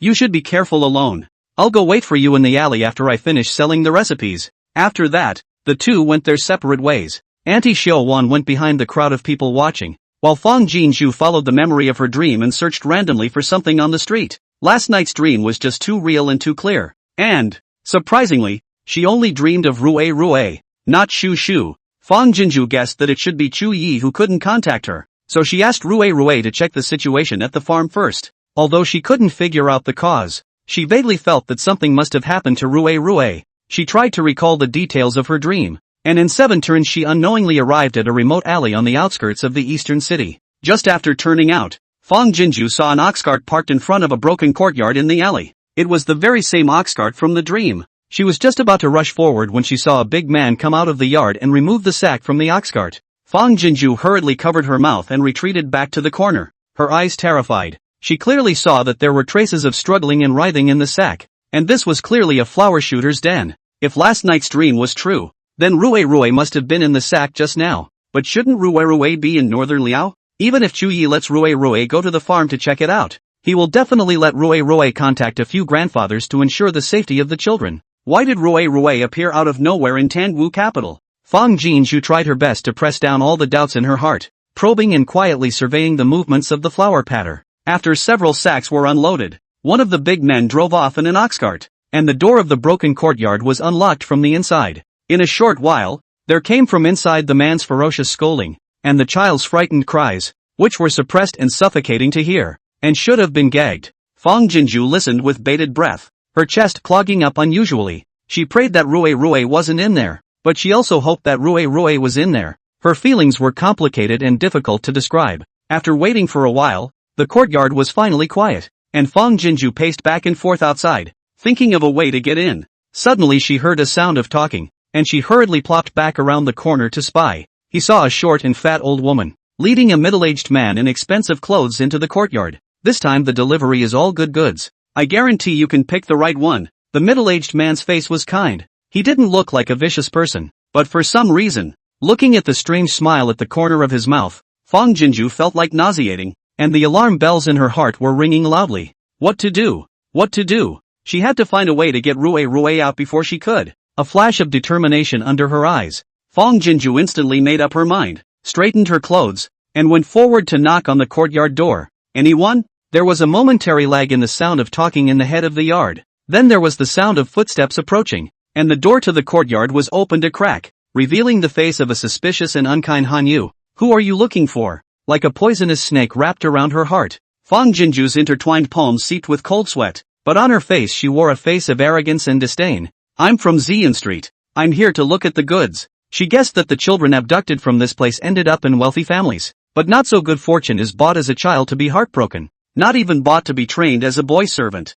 You should be careful alone. I'll go wait for you in the alley after I finish selling the recipes. After that, the two went their separate ways. Auntie Xiao went behind the crowd of people watching, while Fang Jinju followed the memory of her dream and searched randomly for something on the street. Last night's dream was just too real and too clear. And, surprisingly, she only dreamed of Rue, not Shu Shu. Fang Jinju guessed that it should be Chu Yi who couldn't contact her, so she asked Rue to check the situation at the farm first. Although she couldn't figure out the cause, she vaguely felt that something must have happened to Rue. She tried to recall the details of her dream, and in 7 turns she unknowingly arrived at a remote alley on the outskirts of the eastern city. Just after turning out, Fang Jinju saw an ox cart parked in front of a broken courtyard in the alley. It was the very same ox cart from the dream. She was just about to rush forward when she saw a big man come out of the yard and remove the sack from the ox cart. Fang Jinju hurriedly covered her mouth and retreated back to the corner, her eyes terrified. She clearly saw that there were traces of struggling and writhing in the sack, and this was clearly a flower shooter's den. If last night's dream was true, then Rue must have been in the sack just now. But shouldn't Rue be in northern Liao? Even if Chu Yi lets Rue go to the farm to check it out, he will definitely let Rue contact a few grandfathers to ensure the safety of the children. Why did Rue appear out of nowhere in Tangwu capital? Fang Jinju tried her best to press down all the doubts in her heart, probing and quietly surveying the movements of the flower patter. After several sacks were unloaded, one of the big men drove off in an ox cart, and the door of the broken courtyard was unlocked from the inside. In a short while, there came from inside the man's ferocious scolding, and the child's frightened cries, which were suppressed and suffocating to hear, and should have been gagged. Fang Jinju listened with bated breath, her chest clogging up unusually. She prayed that Rue wasn't in there, but she also hoped that Rue was in there. Her feelings were complicated and difficult to describe. After waiting for a while, the courtyard was finally quiet, and Fang Jinju paced back and forth outside, thinking of a way to get in. Suddenly she heard a sound of talking, and she hurriedly plopped back around the corner to spy. He saw a short and fat old woman, leading a middle-aged man in expensive clothes into the courtyard. This time the delivery is all good goods. I guarantee you can pick the right one. The middle-aged man's face was kind. He didn't look like a vicious person, but for some reason, looking at the strange smile at the corner of his mouth, Fang Jinju felt like nauseating, and the alarm bells in her heart were ringing loudly. What to do? What to do? She had to find a way to get Rue out before she could. A flash of determination under her eyes. Fang Jinju instantly made up her mind, straightened her clothes, and went forward to knock on the courtyard door. Anyone? There was a momentary lag in the sound of talking in the head of the yard. Then there was the sound of footsteps approaching, and the door to the courtyard was opened a crack, revealing the face of a suspicious and unkind Hanyu. Who are you looking for? Like a poisonous snake wrapped around her heart. Fang Jinju's intertwined palms seeped with cold sweat, but on her face she wore a face of arrogance and disdain. I'm from Xian Street. I'm here to look at the goods. She guessed that the children abducted from this place ended up in wealthy families, but not so good fortune is bought as a child to be heartbroken. Not even bought to be trained as a boy servant.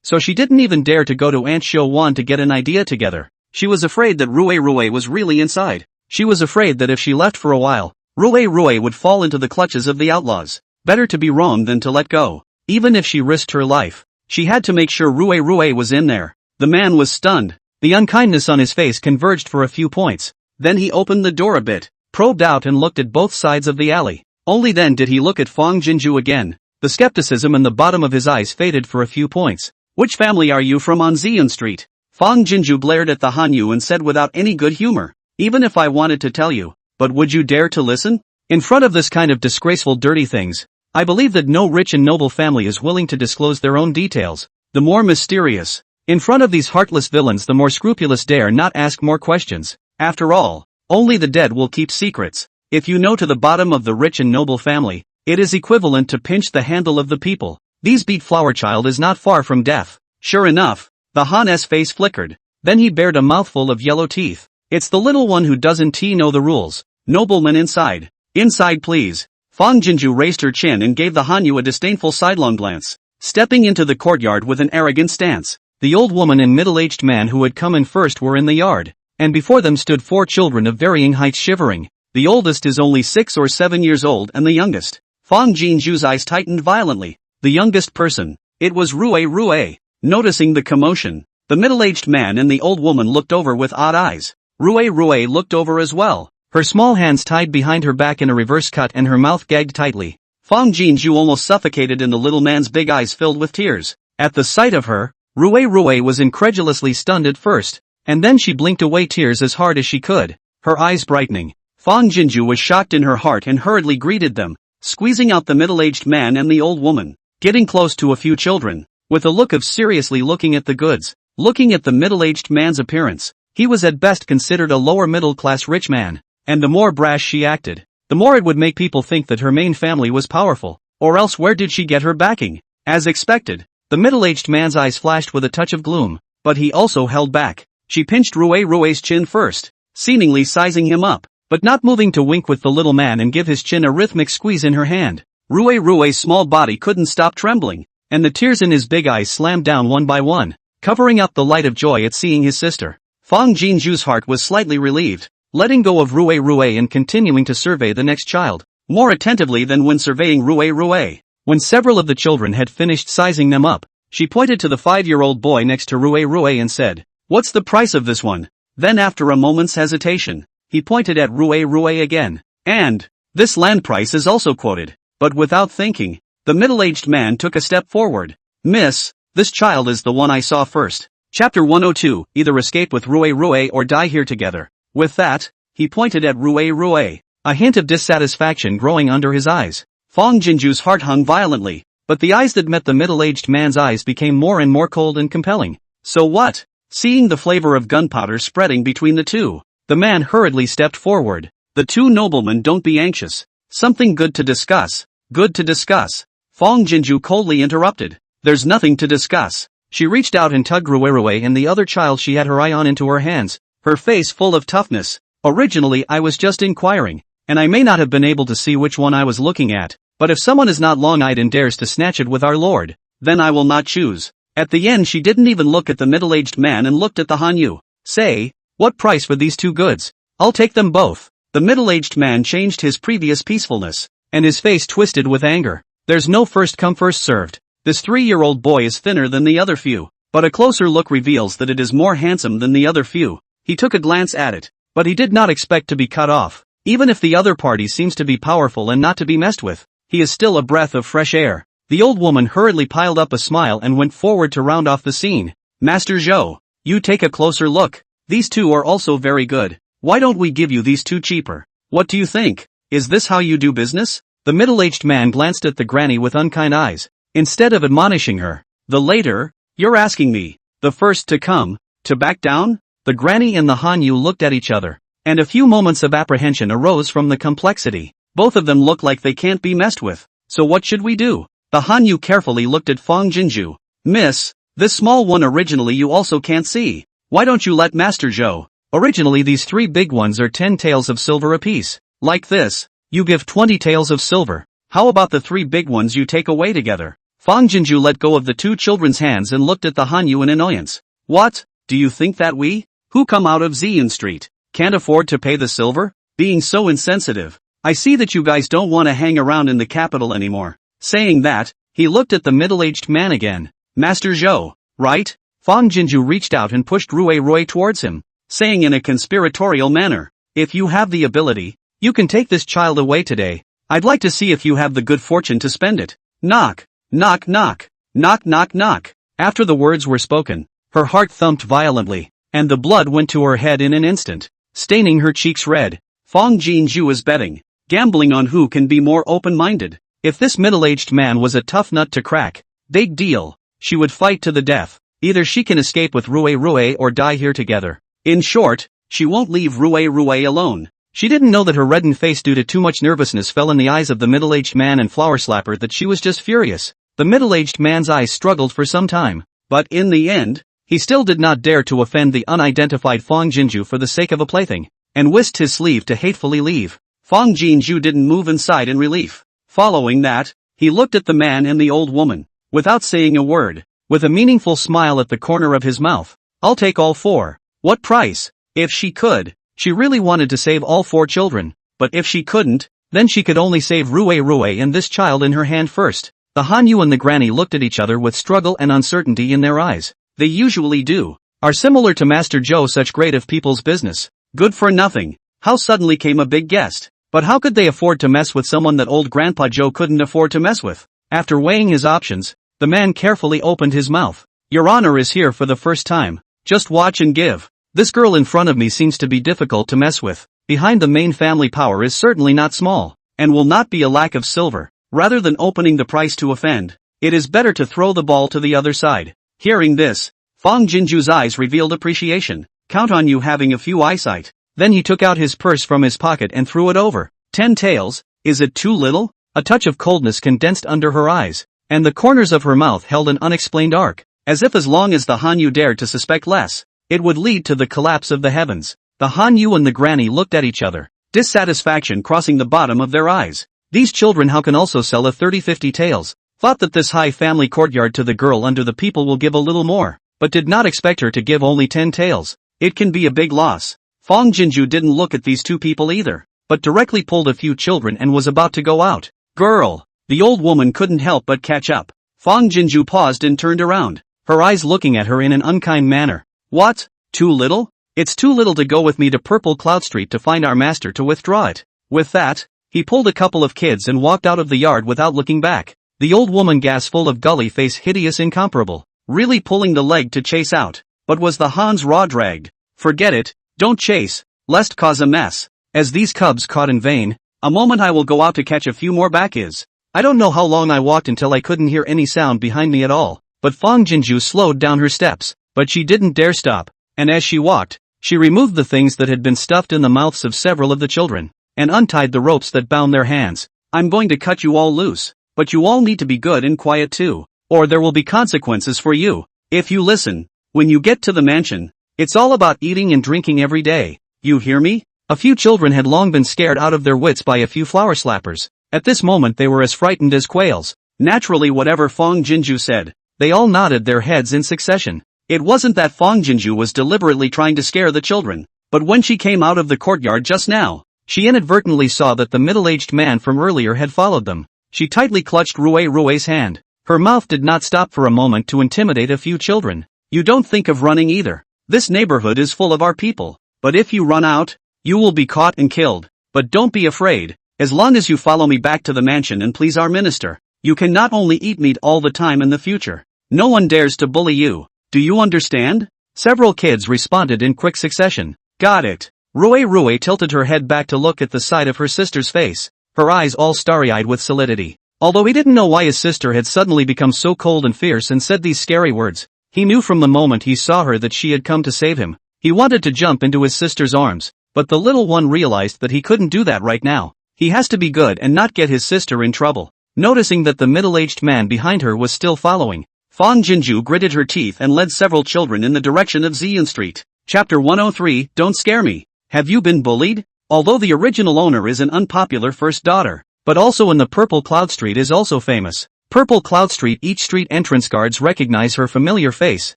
So she didn't even dare to go to Aunt Shou Wan to get an idea together. She was afraid that Rue was really inside. She was afraid that if she left for a while, Rue would fall into the clutches of the outlaws. Better to be wrong than to let go. Even if she risked her life, she had to make sure Rue was in there. The man was stunned. The unkindness on his face converged for a few points. Then he opened the door a bit, probed out and looked at both sides of the alley. Only then did he look at Fang Jinju again. The skepticism in the bottom of his eyes faded for a few points. Which family are you from on Xian Street? Fang Jinju glared at the Hanyu and said without any good humor. Even if I wanted to tell you, but would you dare to listen? In front of this kind of disgraceful dirty things, I believe that no rich and noble family is willing to disclose their own details. The more mysterious. In front of these heartless villains the more scrupulous dare not ask more questions. After all, only the dead will keep secrets. If you know to the bottom of the rich and noble family, it is equivalent to pinch the handle of the people. These beat flower child is not far from death. Sure enough, the Han's face flickered. Then he bared a mouthful of yellow teeth. It's the little one who doesn't know the rules. Nobleman inside. Inside please. Fang Jinju raised her chin and gave the Hanyu a disdainful sidelong glance. Stepping into the courtyard with an arrogant stance, the old woman and middle-aged man who had come in first were in the yard, and before them stood 4 children of varying heights shivering. The oldest is only 6 or 7 years old and the youngest. Fang Jinju's eyes tightened violently. The youngest person. It was Rue. Noticing the commotion, the middle-aged man and the old woman looked over with odd eyes. Rue looked over as well, her small hands tied behind her back in a reverse cut and her mouth gagged tightly. Fang Jinju almost suffocated and the little man's big eyes filled with tears. At the sight of her, Rue was incredulously stunned at first, and then she blinked away tears as hard as she could, her eyes brightening. Fang Jinju was shocked in her heart and hurriedly greeted them, squeezing out the middle-aged man and the old woman, getting close to a few children, with a look of seriously looking at the goods. Looking at the middle-aged man's appearance, he was at best considered a lower middle-class rich man, and the more brash she acted, the more it would make people think that her main family was powerful, or else where did she get her backing? As expected, the middle-aged man's eyes flashed with a touch of gloom, but he also held back. She pinched Rue's chin first, seemingly sizing him up, but not moving to wink with the little man and give his chin a rhythmic squeeze in her hand. Rue's small body couldn't stop trembling, and the tears in his big eyes slammed down one by one, covering up the light of joy at seeing his sister. Fang Jinju's heart was slightly relieved, letting go of Rue and continuing to survey the next child, more attentively than when surveying Rue. When several of the children had finished sizing them up, she pointed to the 5-year-old boy next to Rue and said, "What's the price of this one?" Then after a moment's hesitation, he pointed at Rue again. "And this land price is also quoted." But without thinking, the middle-aged man took a step forward. "Miss, this child is the one I saw first." Chapter 102, either escape with Rue or die here together. With that, he pointed at Rue, a hint of dissatisfaction growing under his eyes. Fang Jinju's heart hung violently. but the eyes that met the middle-aged man's eyes became more and more cold and compelling. So what? Seeing the flavor of gunpowder spreading between the two, the man hurriedly stepped forward. The two noblemen, don't be anxious. Something good to discuss. Good to discuss. Fong Jinju coldly interrupted. There's nothing to discuss. She reached out and tugged Ruerue and the other child she had her eye on into her hands, her face full of toughness. Originally I was just inquiring, and I may not have been able to see which one I was looking at, but if someone is not long-eyed and dares to snatch it with our lord, then I will not choose. At the end she didn't even look at the middle-aged man and looked at the Hanyu. Say, what price for these two goods? I'll take them both. The middle-aged man changed his previous peacefulness, and his face twisted with anger. There's no first come first served. This 3-year-old boy is thinner than the other few, but a closer look reveals that it is more handsome than the other few. He took a glance at it, but he did not expect to be cut off. Even if the other party seems to be powerful and not to be messed with, he is still a breath of fresh air. The old woman hurriedly piled up a smile and went forward to round off the scene. Master Zhou, you take a closer look. These two are also very good. Why don't we give you these two cheaper? What do you think? Is this how you do business? The middle-aged man glanced at the granny with unkind eyes. Instead of admonishing her, the later, you're asking me, the first to come, to back down? The granny and the Hanyu looked at each other, and a few moments of apprehension arose from the complexity. Both of them look like they can't be messed with. So what should we do? The Hanyu carefully looked at Fong Jinju. Miss, this small one originally you also can't see. Why don't you let Master Zhou? Originally these 3 big ones are 10 taels of silver apiece. Like this, you give 20 taels of silver. How about the 3 big ones you take away together? Fong Jinju let go of the 2 children's hands and looked at the Hanyu in annoyance. What? Do you think that we, who come out of Ziyan Street, can't afford to pay the silver? Being so insensitive. I see that you guys don't want to hang around in the capital anymore. Saying that, he looked at the middle-aged man again. Master Zhou, right? Fong Jinju reached out and pushed Ruerue towards him, saying in a conspiratorial manner, if you have the ability, you can take this child away today. I'd like to see if you have the good fortune to spend it. Knock, knock, knock, knock, knock, knock. After the words were spoken, her heart thumped violently, and the blood went to her head in an instant, staining her cheeks red. Fong Jinju is betting, gambling on who can be more open-minded. If this middle-aged man was a tough nut to crack, big deal, she would fight to the death. Either she can escape with Ruerue or die here together. In short, she won't leave Ruerue alone. She didn't know that her reddened face due to too much nervousness fell in the eyes of the middle-aged man and flower slapper that she was just furious. The middle-aged man's eyes struggled for some time, but in the end, he still did not dare to offend the unidentified Fong Jinju for the sake of a plaything, and whisked his sleeve to hatefully leave. Fong Jinju didn't move inside in relief. Following that, he looked at the man and the old woman, without saying a word, with a meaningful smile at the corner of his mouth. I'll take all 4. What price? If she could, she really wanted to save all 4 children, but if she couldn't, then she could only save Ruerue and this child in her hand first. The Hanyu and the granny looked at each other with struggle and uncertainty in their eyes. They usually do. Are similar to Master Zhou such great of people's business. Good for nothing. How suddenly came a big guest? But how could they afford to mess with someone that old Grandpa Zhou couldn't afford to mess with? After weighing his options, the man carefully opened his mouth. Your Honor is here for the first time. Just watch and give. This girl in front of me seems to be difficult to mess with. Behind the main family power is certainly not small, and will not be a lack of silver. Rather than opening the price to offend, it is better to throw the ball to the other side. Hearing this, Fong Jinju's eyes revealed appreciation. Count on you having a few eyesight. Then he took out his purse from his pocket and threw it over. 10 taels, is it too little? A touch of coldness condensed under her eyes, and the corners of her mouth held an unexplained arc, as if as long as the Hanyu dared to suspect less, it would lead to the collapse of the heavens. The Hanyu and the granny looked at each other, dissatisfaction crossing the bottom of their eyes. These children how can also sell a 30-50 taels? Thought that this high family courtyard to the girl under the people will give a little more, but did not expect her to give only 10 taels. It can be a big loss. Fong Jinju didn't look at these two people either, but directly pulled a few children and was about to go out. Girl! The old woman couldn't help but catch up. Fong Jinju paused and turned around, her eyes looking at her in an unkind manner. What? Too little? It's too little to go with me to Purple Cloud Street to find our master to withdraw it. With that, he pulled a couple of kids and walked out of the yard without looking back. The old woman gasped full of gully face hideous incomparable, really pulling the leg to chase out. But was the Hans raw dragged? Forget it, don't chase, lest cause a mess. As these cubs caught in vain, a moment I will go out to catch a few more back is. I don't know how long I walked until I couldn't hear any sound behind me at all, but Fang Jinju slowed down her steps, but she didn't dare stop, and as she walked, she removed the things that had been stuffed in the mouths of several of the children, and untied the ropes that bound their hands. I'm going to cut you all loose, but you all need to be good and quiet too, or there will be consequences for you. If you listen, when you get to the mansion, it's all about eating and drinking every day. You hear me? A few children had long been scared out of their wits by a few flower slappers. At this moment they were as frightened as quails. Naturally, whatever Fang Jinju said, they all nodded their heads in succession. It wasn't that Fang Jinju was deliberately trying to scare the children, but when she came out of the courtyard just now, she inadvertently saw that the middle-aged man from earlier had followed them. She tightly clutched Rui's hand. Her mouth did not stop for a moment to intimidate a few children. You don't think of running either. This neighborhood is full of our people, but if you run out, you will be caught and killed. But don't be afraid, as long as you follow me back to the mansion and please our minister, you can not only eat meat all the time in the future. No one dares to bully you. Do you understand? Several kids responded in quick succession. Got it. Rui tilted her head back to look at the side of her sister's face, her eyes all starry-eyed with solidity. Although he didn't know why his sister had suddenly become so cold and fierce and said these scary words, he knew from the moment he saw her that she had come to save him. He wanted to jump into his sister's arms, but the little one realized that he couldn't do that right now. He has to be good and not get his sister in trouble. Noticing that the middle-aged man behind her was still following, Fang Jinju gritted her teeth and led several children in the direction of Xian Street. Chapter 103, Don't Scare Me. Have you been bullied? Although the original owner is an unpopular first daughter, but also in the Purple Cloud Street is also famous. Purple Cloud Street, each street entrance guards recognize her familiar face,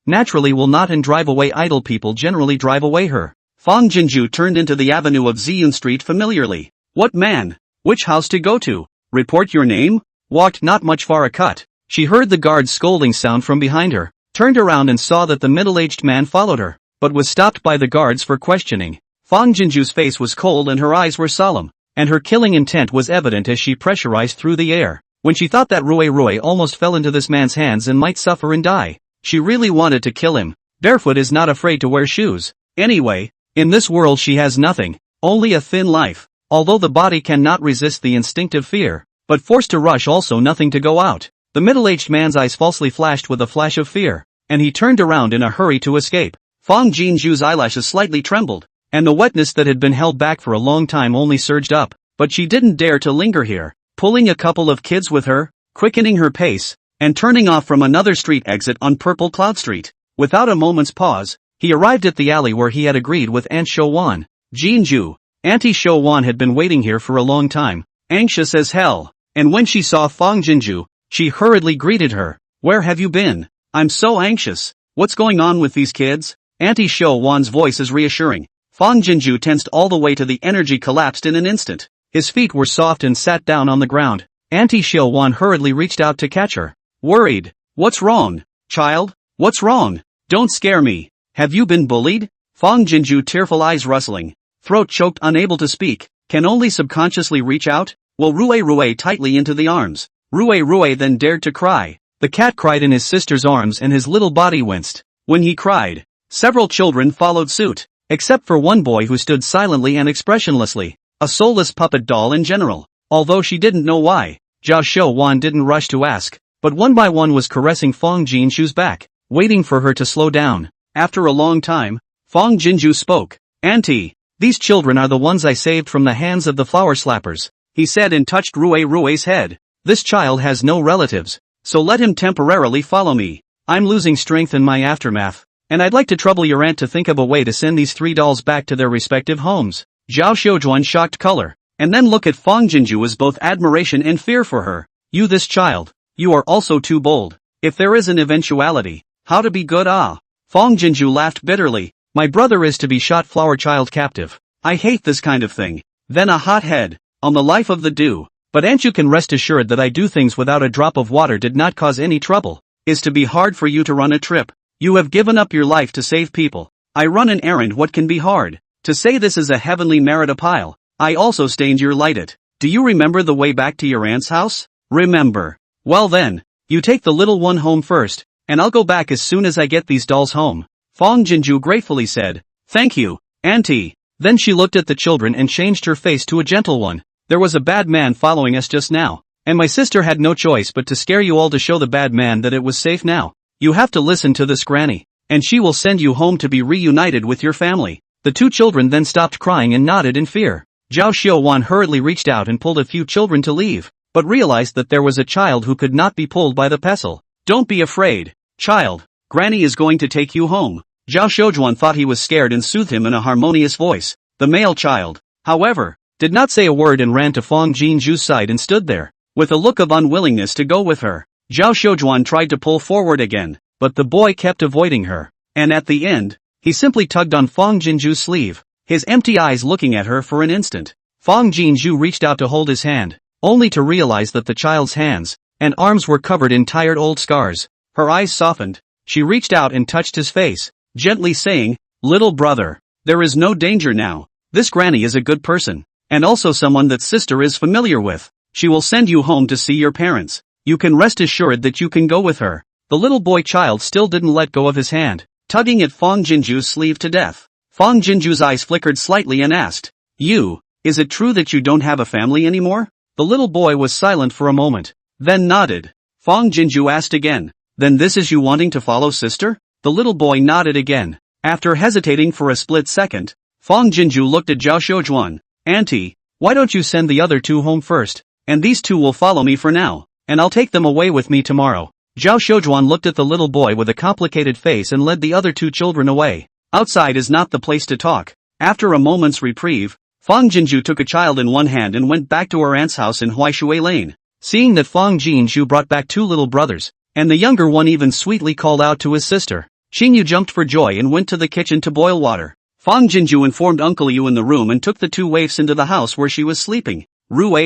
naturally will not and drive away idle people generally drive away her. Fang Jinju turned into the avenue of Xian Street familiarly. What man? Which house to go to? Report your name? Walked not much far a cut. She heard the guard's scolding sound from behind her, turned around and saw that the middle-aged man followed her, but was stopped by the guards for questioning. Fang Jinju's face was cold and her eyes were solemn, and her killing intent was evident as she pressurized through the air. When she thought that Rui almost fell into this man's hands and might suffer and die, she really wanted to kill him. Barefoot is not afraid to wear shoes. Anyway, in this world she has nothing, only a thin life. Although the body cannot resist the instinctive fear, but forced to rush also nothing to go out. The middle-aged man's eyes falsely flashed with a flash of fear, and he turned around in a hurry to escape. Fang Jinju's eyelashes slightly trembled, and the wetness that had been held back for a long time only surged up, but she didn't dare to linger here, pulling a couple of kids with her, quickening her pace, and turning off from another street exit on Purple Cloud Street. Without a moment's pause, he arrived at the alley where he had agreed with Aunt Shouwan. Jinju. Auntie Shouwan had been waiting here for a long time, anxious as hell, and when she saw Fang Jinju, she hurriedly greeted her. Where have you been? I'm so anxious. What's going on with these kids? Auntie Shouwan's voice is reassuring. Fang Jinju tensed all the way to the energy collapsed in an instant. His feet were soft and sat down on the ground. Auntie Shouwan hurriedly reached out to catch her. Worried. What's wrong, child? What's wrong? Don't scare me. Have you been bullied? Fang Jinju, tearful eyes rustling, throat choked, unable to speak, can only subconsciously reach out, will Rui tightly into the arms. Rui then dared to cry. The cat cried in his sister's arms and his little body winced. When he cried, several children followed suit, except for one boy who stood silently and expressionlessly, a soulless puppet doll in general. Although she didn't know why, Zhao Shouwan didn't rush to ask, but one by one was caressing Fang Jinju's back, waiting for her to slow down. After a long time, Fang Jinju spoke. Auntie, these children are the ones I saved from the hands of the flower slappers, he said and touched Rui's head. This child has no relatives, so let him temporarily follow me. I'm losing strength in my aftermath, and I'd like to trouble your aunt to think of a way to send these three dolls back to their respective homes. Zhao Shoujuan shocked color, and then look at Fang Jinju as both admiration and fear for her. You, this child, you are also too bold. If there is an eventuality, how to be good? Fang Jinju laughed bitterly. My brother is to be shot, flower child captive. I hate this kind of thing. Then a hot head, on the life of the dew. But aunt, you can rest assured that I do things without a drop of water, did not cause any trouble. Is to be hard for you to run a trip. You have given up your life to save people. I run an errand, what can be hard? To say this is a heavenly merit a pile. I also stained your light it. Do you remember the way back to your aunt's house? Remember. Well then, you take the little one home first, and I'll go back as soon as I get these dolls home. Fang Jinju gratefully said. Thank you, auntie. Then she looked at the children and changed her face to a gentle one. There was a bad man following us just now. And my sister had no choice but to scare you all to show the bad man that it was safe now. You have to listen to this granny, and she will send you home to be reunited with your family." The two children then stopped crying and nodded in fear. Zhao Xiuwan hurriedly reached out and pulled a few children to leave, but realized that there was a child who could not be pulled by the pestle. "Don't be afraid, child. Granny is going to take you home." Zhao Xiujuan thought he was scared and soothed him in a harmonious voice. The male child, however, did not say a word and ran to Fang Jinzhu's side and stood there, with a look of unwillingness to go with her. Zhao Xiujuan tried to pull forward again, but the boy kept avoiding her, and at the end, he simply tugged on Fang Jinzhu's sleeve, his empty eyes looking at her for an instant. Fang Jinzhu reached out to hold his hand, only to realize that the child's hands and arms were covered in tired old scars. Her eyes softened, she reached out and touched his face, gently saying, "Little brother, there is no danger now. This granny is a good person, and also someone that sister is familiar with. She will send you home to see your parents. You can rest assured that you can go with her." The little boy child still didn't let go of his hand, tugging at Fang Jinzhu's sleeve to death. Fang Jinzhu's eyes flickered slightly and asked, "Is it true that you don't have a family anymore?" The little boy was silent for a moment, then nodded. Fang Jinzhu asked again, "Then this is you wanting to follow sister?" The little boy nodded again. After hesitating for a split second, Fang Jinzhu looked at Zhao Xiujuan. "Auntie, why don't you send the other two home first, and these two will follow me for now, and I'll take them away with me tomorrow." Zhao Xiujuan looked at the little boy with a complicated face and led the other two children away. Outside is not the place to talk. After a moment's reprieve, Fang Jinzhu took a child in one hand and went back to her aunt's house in Huaishui Lane. Seeing that Fang Jinzhu brought back two little brothers, and the younger one even sweetly called out to his sister, Xingyu jumped for joy and went to the kitchen to boil water. Fang Jinzhu informed Uncle Yu in the room and took the two waifs into the house where she was sleeping. Rue.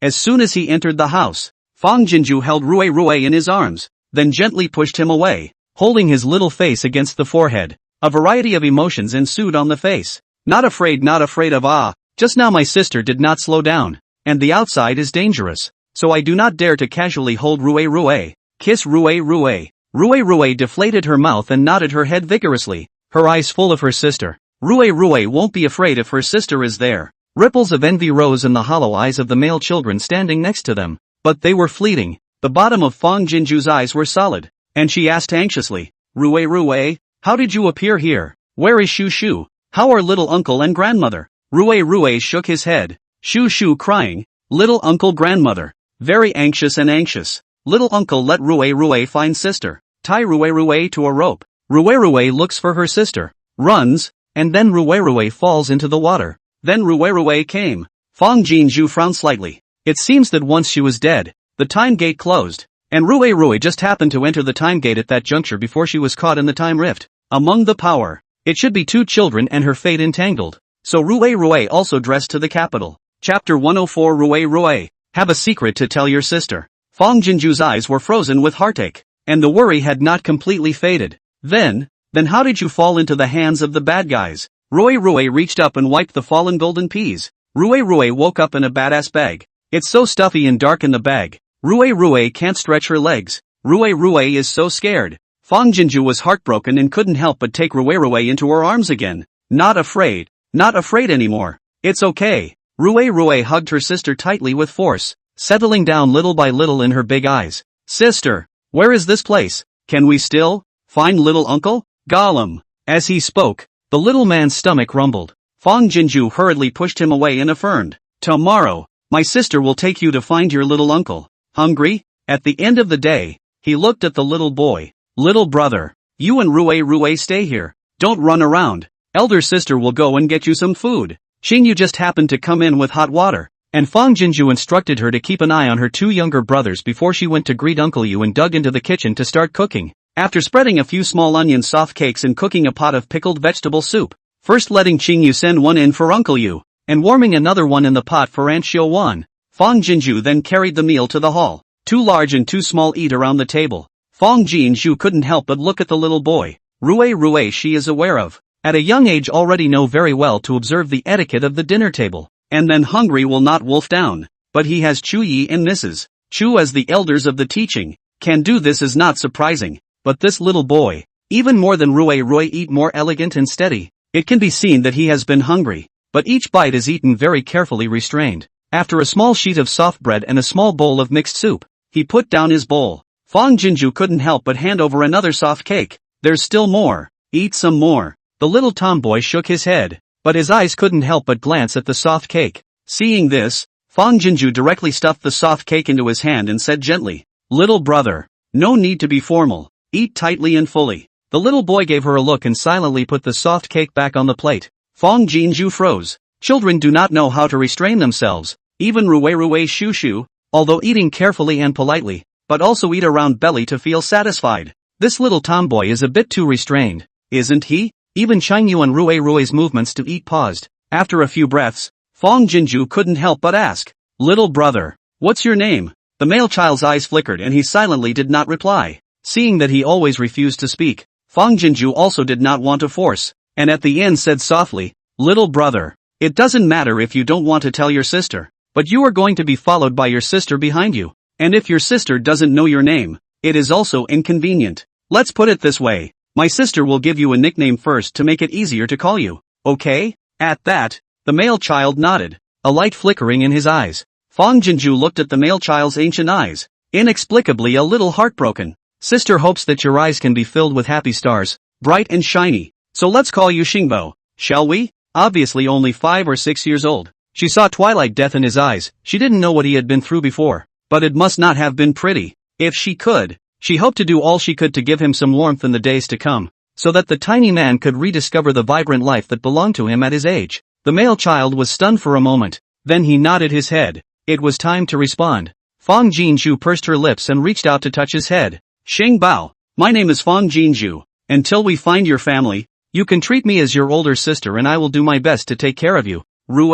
As soon as he entered the house, Fang Jinzhu held Rue in his arms, then gently pushed him away, holding his little face against the forehead. A variety of emotions ensued on the face. Not afraid of just now my sister did not slow down, and the outside is dangerous, so I do not dare to casually hold Rue. Kiss Rue. Rue deflated her mouth and nodded her head vigorously, her eyes full of her sister. Rue won't be afraid if her sister is there. Ripples of envy rose in the hollow eyes of the male children standing next to them, but they were fleeting. The bottom of Fang Jinzhu's eyes were solid, and she asked anxiously, Rue, how did you appear here? Where is Shu? How are little uncle and grandmother? Rue shook his head. Shu crying, little uncle grandmother, very anxious. Little uncle let Rue find sister, tie Rue to a rope. Rue looks for her sister, runs, and then Rue falls into the water. Then Rue came. Fang Jinzhu frowned slightly. It seems that once she was dead, the time gate closed, and Rue just happened to enter the time gate at that juncture before she was caught in the time rift. Among the power, it should be two children and her fate entangled. So Rue also dressed to the capital. Chapter 104 Rue, have a secret to tell your sister. Fang Jinzhu's eyes were frozen with heartache, and the worry had not completely faded. Then how did you fall into the hands of the bad guys? Rue reached up and wiped the fallen golden peas. Rue woke up in a badass bag. It's so stuffy and dark in the bag. Rue can't stretch her legs. Rue is so scared. Fang Jinzhu was heartbroken and couldn't help but take Rue into her arms again. Not afraid anymore. It's okay. Rue hugged her sister tightly with force, settling down little by little in her big eyes. Sister, where is this place? Can we still find little uncle? Gollum. As he spoke, the little man's stomach rumbled. Fang Jinzhu hurriedly pushed him away and affirmed, tomorrow, my sister will take you to find your little uncle. Hungry? At the end of the day, he looked at the little boy. Little brother, you and Rue stay here. Don't run around. Elder sister will go and get you some food. Xingyu just happened to come in with hot water, and Fang Jinzhu instructed her to keep an eye on her two younger brothers before she went to greet Uncle Yu and dug into the kitchen to start cooking. After spreading a few small onion soft cakes and cooking a pot of pickled vegetable soup, first letting Xingyu send one in for Uncle Yu, and warming another one in the pot for Aunt Xiuwan, Fang Jinzhu then carried the meal to the hall. Too large and too small eat around the table. Fang Jinzhu couldn't help but look at the little boy. Rue she is aware of. At a young age already know very well to observe the etiquette of the dinner table. And then hungry will not wolf down. But he has Chu Yi and Mrs. Chu as the elders of the teaching. Can do this is not surprising. But this little boy, even more than Rue eat more elegant and steady. It can be seen that he has been hungry. But each bite is eaten very carefully restrained. After a small sheet of soft bread and a small bowl of mixed soup, he put down his bowl. Fong Jinju couldn't help but hand over another soft cake. There's still more. Eat some more. The little tomboy shook his head, but his eyes couldn't help but glance at the soft cake. Seeing this, Fong Jinju directly stuffed the soft cake into his hand and said gently, "Little brother, no need to be formal. Eat tightly and fully." The little boy gave her a look and silently put the soft cake back on the plate. Fong Jinju froze. Children do not know how to restrain themselves, even Rue Shu Shu, although eating carefully and politely, but also eat around belly to feel satisfied. This little tomboy is a bit too restrained, isn't he? Even Changyu and Rue's movements to eat paused. After a few breaths, Fong Jinju couldn't help but ask, "Little brother, what's your name?" The male child's eyes flickered and he silently did not reply. Seeing that he always refused to speak, Fong Jinju also did not want to force, and at the end said softly, "Little brother, it doesn't matter if you don't want to tell your sister, but you are going to be followed by your sister behind you. And if your sister doesn't know your name, it is also inconvenient. Let's put it this way, my sister will give you a nickname first to make it easier to call you, okay?" At that, the male child nodded, a light flickering in his eyes. Fong Jinju looked at the male child's ancient eyes, inexplicably a little heartbroken. "Sister hopes that your eyes can be filled with happy stars, bright and shiny, so let's call you Xingbo, shall we?" Obviously only 5 or 6 years old, she saw twilight death in his eyes. She didn't know what he had been through before, but it must not have been pretty. If she could, she hoped to do all she could to give him some warmth in the days to come, so that the tiny man could rediscover the vibrant life that belonged to him at his age. The male child was stunned for a moment, then he nodded his head. It was time to respond. Fong Jinju pursed her lips and reached out to touch his head. "Xing Bao, my name is Fong Jinju. Until we find your family, you can treat me as your older sister and I will do my best to take care of you. Rue,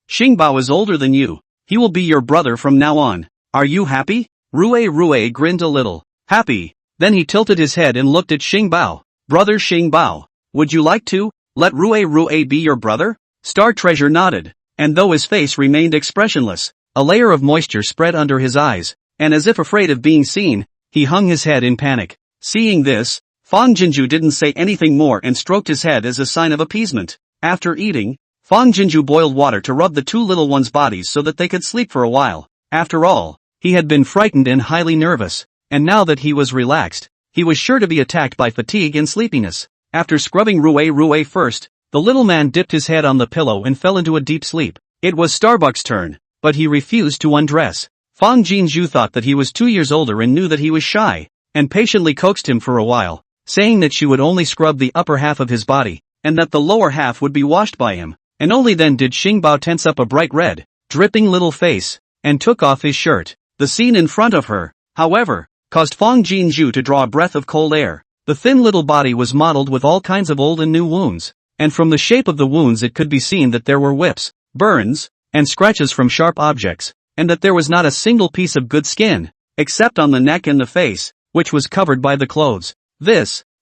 Xing Bao is older than you. He will be your brother from now on. Are you happy?" Rue grinned a little. "Happy?" Then he tilted his head and looked at Xing Bao. "Brother Xing Bao, would you like to let Rue be your brother?" Star Treasure nodded, and though his face remained expressionless, a layer of moisture spread under his eyes, and as if afraid of being seen, he hung his head in panic. Seeing this, Fong Jinju didn't say anything more and stroked his head as a sign of appeasement. After eating, Fong Jinju boiled water to rub the two little ones' bodies so that they could sleep for a while. After all, he had been frightened and highly nervous, and now that he was relaxed, he was sure to be attacked by fatigue and sleepiness. After scrubbing Rue first, the little man dipped his head on the pillow and fell into a deep sleep. It was Starbuck's turn, but he refused to undress. Fong Jinju thought that he was 2 years older and knew that he was shy, and patiently coaxed him for a while, saying that she would only scrub the upper half of his body, and that the lower half would be washed by him. And only then did Xing Bao tense up a bright red, dripping little face, and took off his shirt. The scene in front of her, however, caused Fong Jinju to draw a breath of cold air. The thin little body was mottled with all kinds of old and new wounds, and from the shape of the wounds it could be seen that there were whips, burns, and scratches from sharp objects, and that there was not a single piece of good skin, except on the neck and the face, which was covered by the clothes.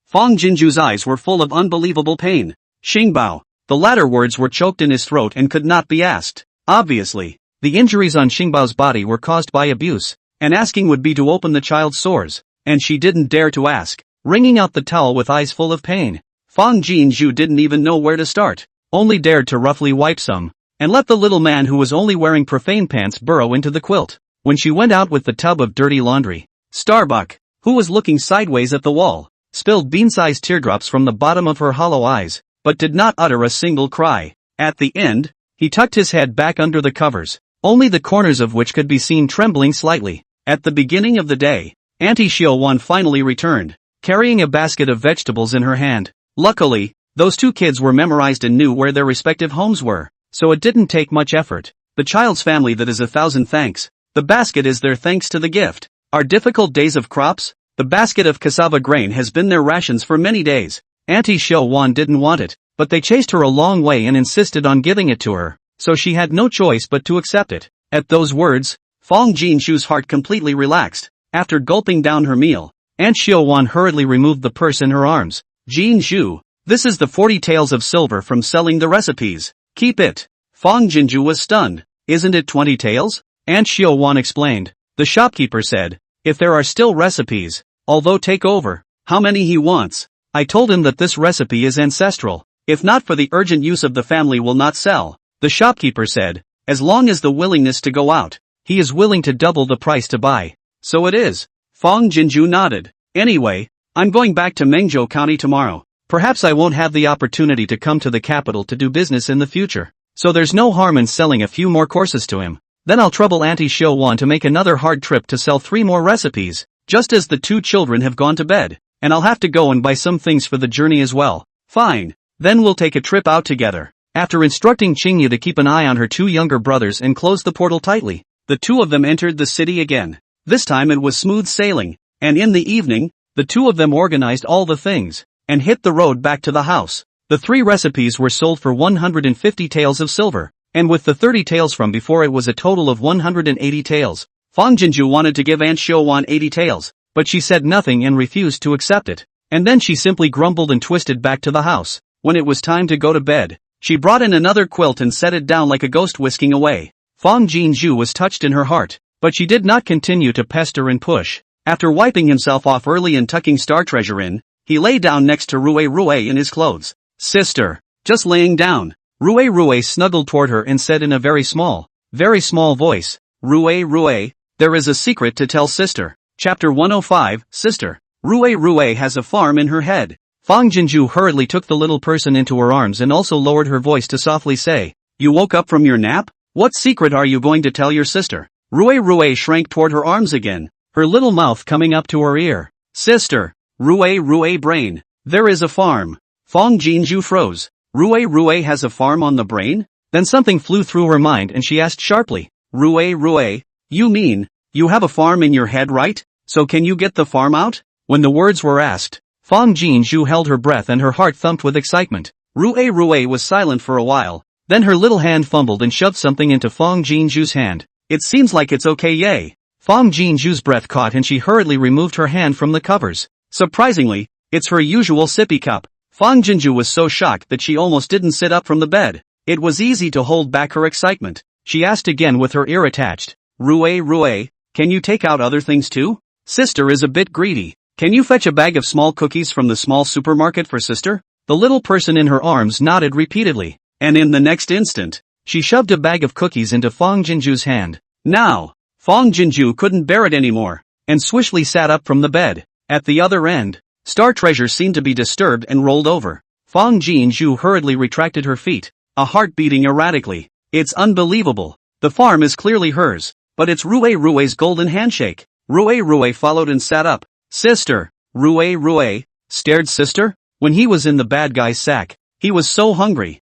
Fong Jinju's eyes were full of unbelievable pain. "Xing Bao." The latter words were choked in his throat and could not be asked. Obviously, the injuries on Xing Bao's body were caused by abuse, and asking would be to open the child's sores, and she didn't dare to ask. Wringing out the towel with eyes full of pain, Fong Jinju didn't even know where to start, only dared to roughly wipe some, and let the little man who was only wearing profane pants burrow into the quilt. When she went out with the tub of dirty laundry, Starbuck, who was looking sideways at the wall, spilled bean-sized teardrops from the bottom of her hollow eyes, but did not utter a single cry. At the end, he tucked his head back under the covers, only the corners of which could be seen trembling slightly. At the beginning of the day, Auntie Xiaowan finally returned, carrying a basket of vegetables in her hand. Luckily, those two kids were memorized and knew where their respective homes were, so it didn't take much effort. The child's family that is 1,000 thanks. The basket is their thanks to the gift. Our difficult days of crops? The basket of cassava grain has been their rations for many days. Auntie Xiaowan didn't want it, but they chased her a long way and insisted on giving it to her, so she had no choice but to accept it. At those words, Fong Jinju's heart completely relaxed. After gulping down her meal, Aunt Xiaowan hurriedly removed the purse in her arms. "Jinju, this is the 40 taels of silver from selling the recipes. Keep it." Fong Jinju was stunned. "Isn't it 20 taels?" Aunt Xiaowan explained. The shopkeeper said, "If there are still recipes, although take over, how many he wants. I told him that this recipe is ancestral. If not for the urgent use of the family will not sell." The shopkeeper said, As long as the willingness to go out, he is willing to double the price to buy. So it is. Fong Jinju nodded. Anyway, I'm going back to Mengzhou County tomorrow. Perhaps I won't have the opportunity to come to the capital to do business in the future. So there's no harm in selling a few more courses to him. Then I'll trouble Auntie Xiao Wan to make another hard trip to sell 3 more recipes, just as the 2 children have gone to bed. And I'll have to go and buy some things for the journey as well. Fine. Then we'll take a trip out together. After instructing Qingyu to keep an eye on her 2 younger brothers and close the portal tightly, the 2 of them entered the city again. This time it was smooth sailing, and in the evening, the 2 of them organized all the things, and hit the road back to the house. The 3 recipes were sold for 150 taels of silver, and with the 30 taels from before it was a total of 180 taels. Fong Jinju wanted to give Aunt Xiaowan 80 taels, but she said nothing and refused to accept it. And then she simply grumbled and twisted back to the house. When it was time to go to bed, she brought in another quilt and set it down like a ghost whisking away. Fong Jinju was touched in her heart, but she did not continue to pester and push. After wiping himself off early and tucking Star Treasure in, he lay down next to Rue in his clothes. Sister. Just laying down. Rue snuggled toward her and said in a very small voice, Rue, there is a secret to tell sister. Chapter 105, Sister. Rue has a farm in her head. Fong Jinju hurriedly took the little person into her arms and also lowered her voice to softly say, You woke up from your nap? What secret are you going to tell your sister? Rue shrank toward her arms again, her little mouth coming up to her ear. Sister. Rue brain. There is a farm. Fong Jinju froze. Rue has a farm on the brain? Then something flew through her mind and she asked sharply, Rue, you mean, you have a farm in your head, right? So can you get the farm out? When the words were asked, Fong Jinju held her breath and her heart thumped with excitement. Rue was silent for a while, then her little hand fumbled and shoved something into Fong Jinju's hand. It seems like it's okay, yay. Fong Jinju's breath caught and she hurriedly removed her hand from the covers. Surprisingly, it's her usual sippy cup. Fong Jinju was so shocked that she almost didn't sit up from the bed. It was easy to hold back her excitement. She asked again with her ear attached. Rue, can you take out other things too? Sister is a bit greedy. Can you fetch a bag of small cookies from the small supermarket for sister? The little person in her arms nodded repeatedly, and in the next instant, she shoved a bag of cookies into Fong Jinju's hand. Now, Fong Jinju couldn't bear it anymore, and swishly sat up from the bed. At the other end, Star Treasure seemed to be disturbed and rolled over. Fong Jinju hurriedly retracted her feet, a heart beating erratically. It's unbelievable. The farm is clearly hers, but it's Rue's golden handshake. Rue followed and sat up. Sister. Rue, stared sister? When he was in the bad guy's sack, he was so hungry.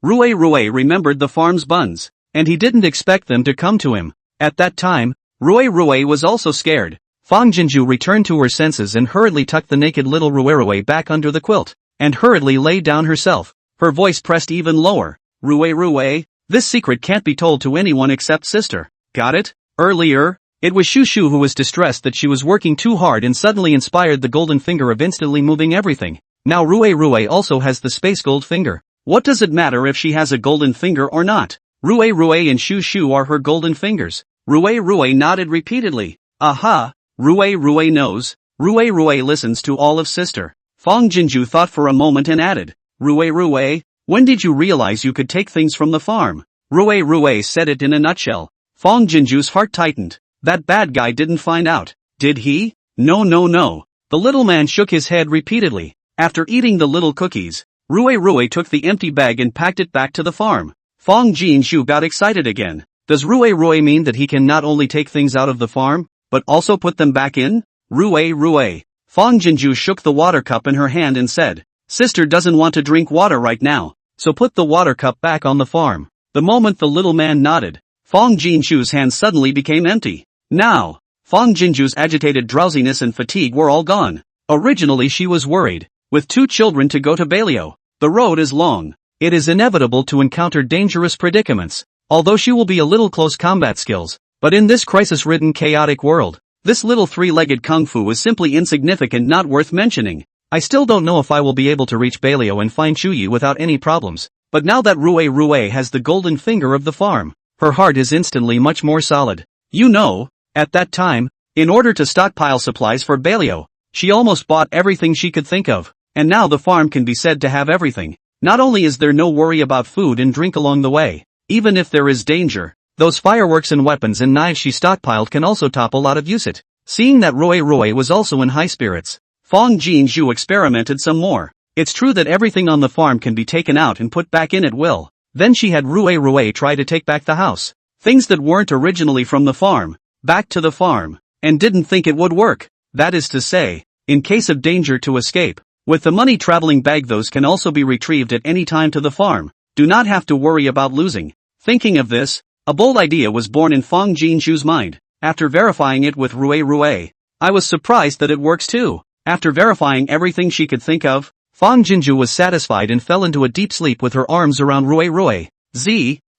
Rue remembered the farm's buns, and he didn't expect them to come to him. At that time, Rue was also scared. Fong Jinju returned to her senses and hurriedly tucked the naked little Rue back under the quilt, and hurriedly lay down herself. Her voice pressed even lower. Rue, this secret can't be told to anyone except sister. Got it? Earlier, it was Shushu who was distressed that she was working too hard and suddenly inspired the golden finger of instantly moving everything. Now Rue also has the space gold finger. What does it matter if she has a golden finger or not? Rue and Shushu are her golden fingers. Rue nodded repeatedly. Aha! Rue knows. Rue listens to all of sister. Fong Jinju thought for a moment and added, Rue, when did you realize you could take things from the farm? Rue said it in a nutshell. Fong Jinju's heart tightened. That bad guy didn't find out, did he? No. The little man shook his head repeatedly. After eating the little cookies, Rue took the empty bag and packed it back to the farm. Fong Jinju got excited again. Does Rue mean that he can not only take things out of the farm, but also put them back in? Rue. Fong Jinju shook the water cup in her hand and said, Sister doesn't want to drink water right now, so put the water cup back on the farm. The moment the little man nodded, Fong Jinju's hand suddenly became empty. Now, Fong Jinju's agitated drowsiness and fatigue were all gone. Originally she was worried. With 2 children to go to Balio, the road is long. It is inevitable to encounter dangerous predicaments, although she will be a little close combat skills. But in this crisis-ridden chaotic world, this little 3-legged kung fu is simply insignificant, not worth mentioning. I still don't know if I will be able to reach Balio and find Chuyi without any problems, but now that Rue has the golden finger of the farm, her heart is instantly much more solid. You know, at that time, in order to stockpile supplies for Balio, she almost bought everything she could think of, and now the farm can be said to have everything. Not only is there no worry about food and drink along the way, Even if there is danger, those fireworks and weapons and knives she stockpiled can also top a lot of use it. Seeing that Rui was also in high spirits, Fong Jinju experimented some more. It's true that everything on the farm can be taken out and put back in at will. Then she had Rui try to take back the house. Things that weren't originally from the farm, back to the farm, and didn't think it would work. That is to say, in case of danger to escape. With the money traveling bag, those can also be retrieved at any time to the farm. Do not have to worry about losing. Thinking of this, a bold idea was born in Fong Jinju's mind. After verifying it with Rui, I was surprised that it works too. After verifying everything she could think of, Fong Jinju was satisfied and fell into a deep sleep with her arms around Rui.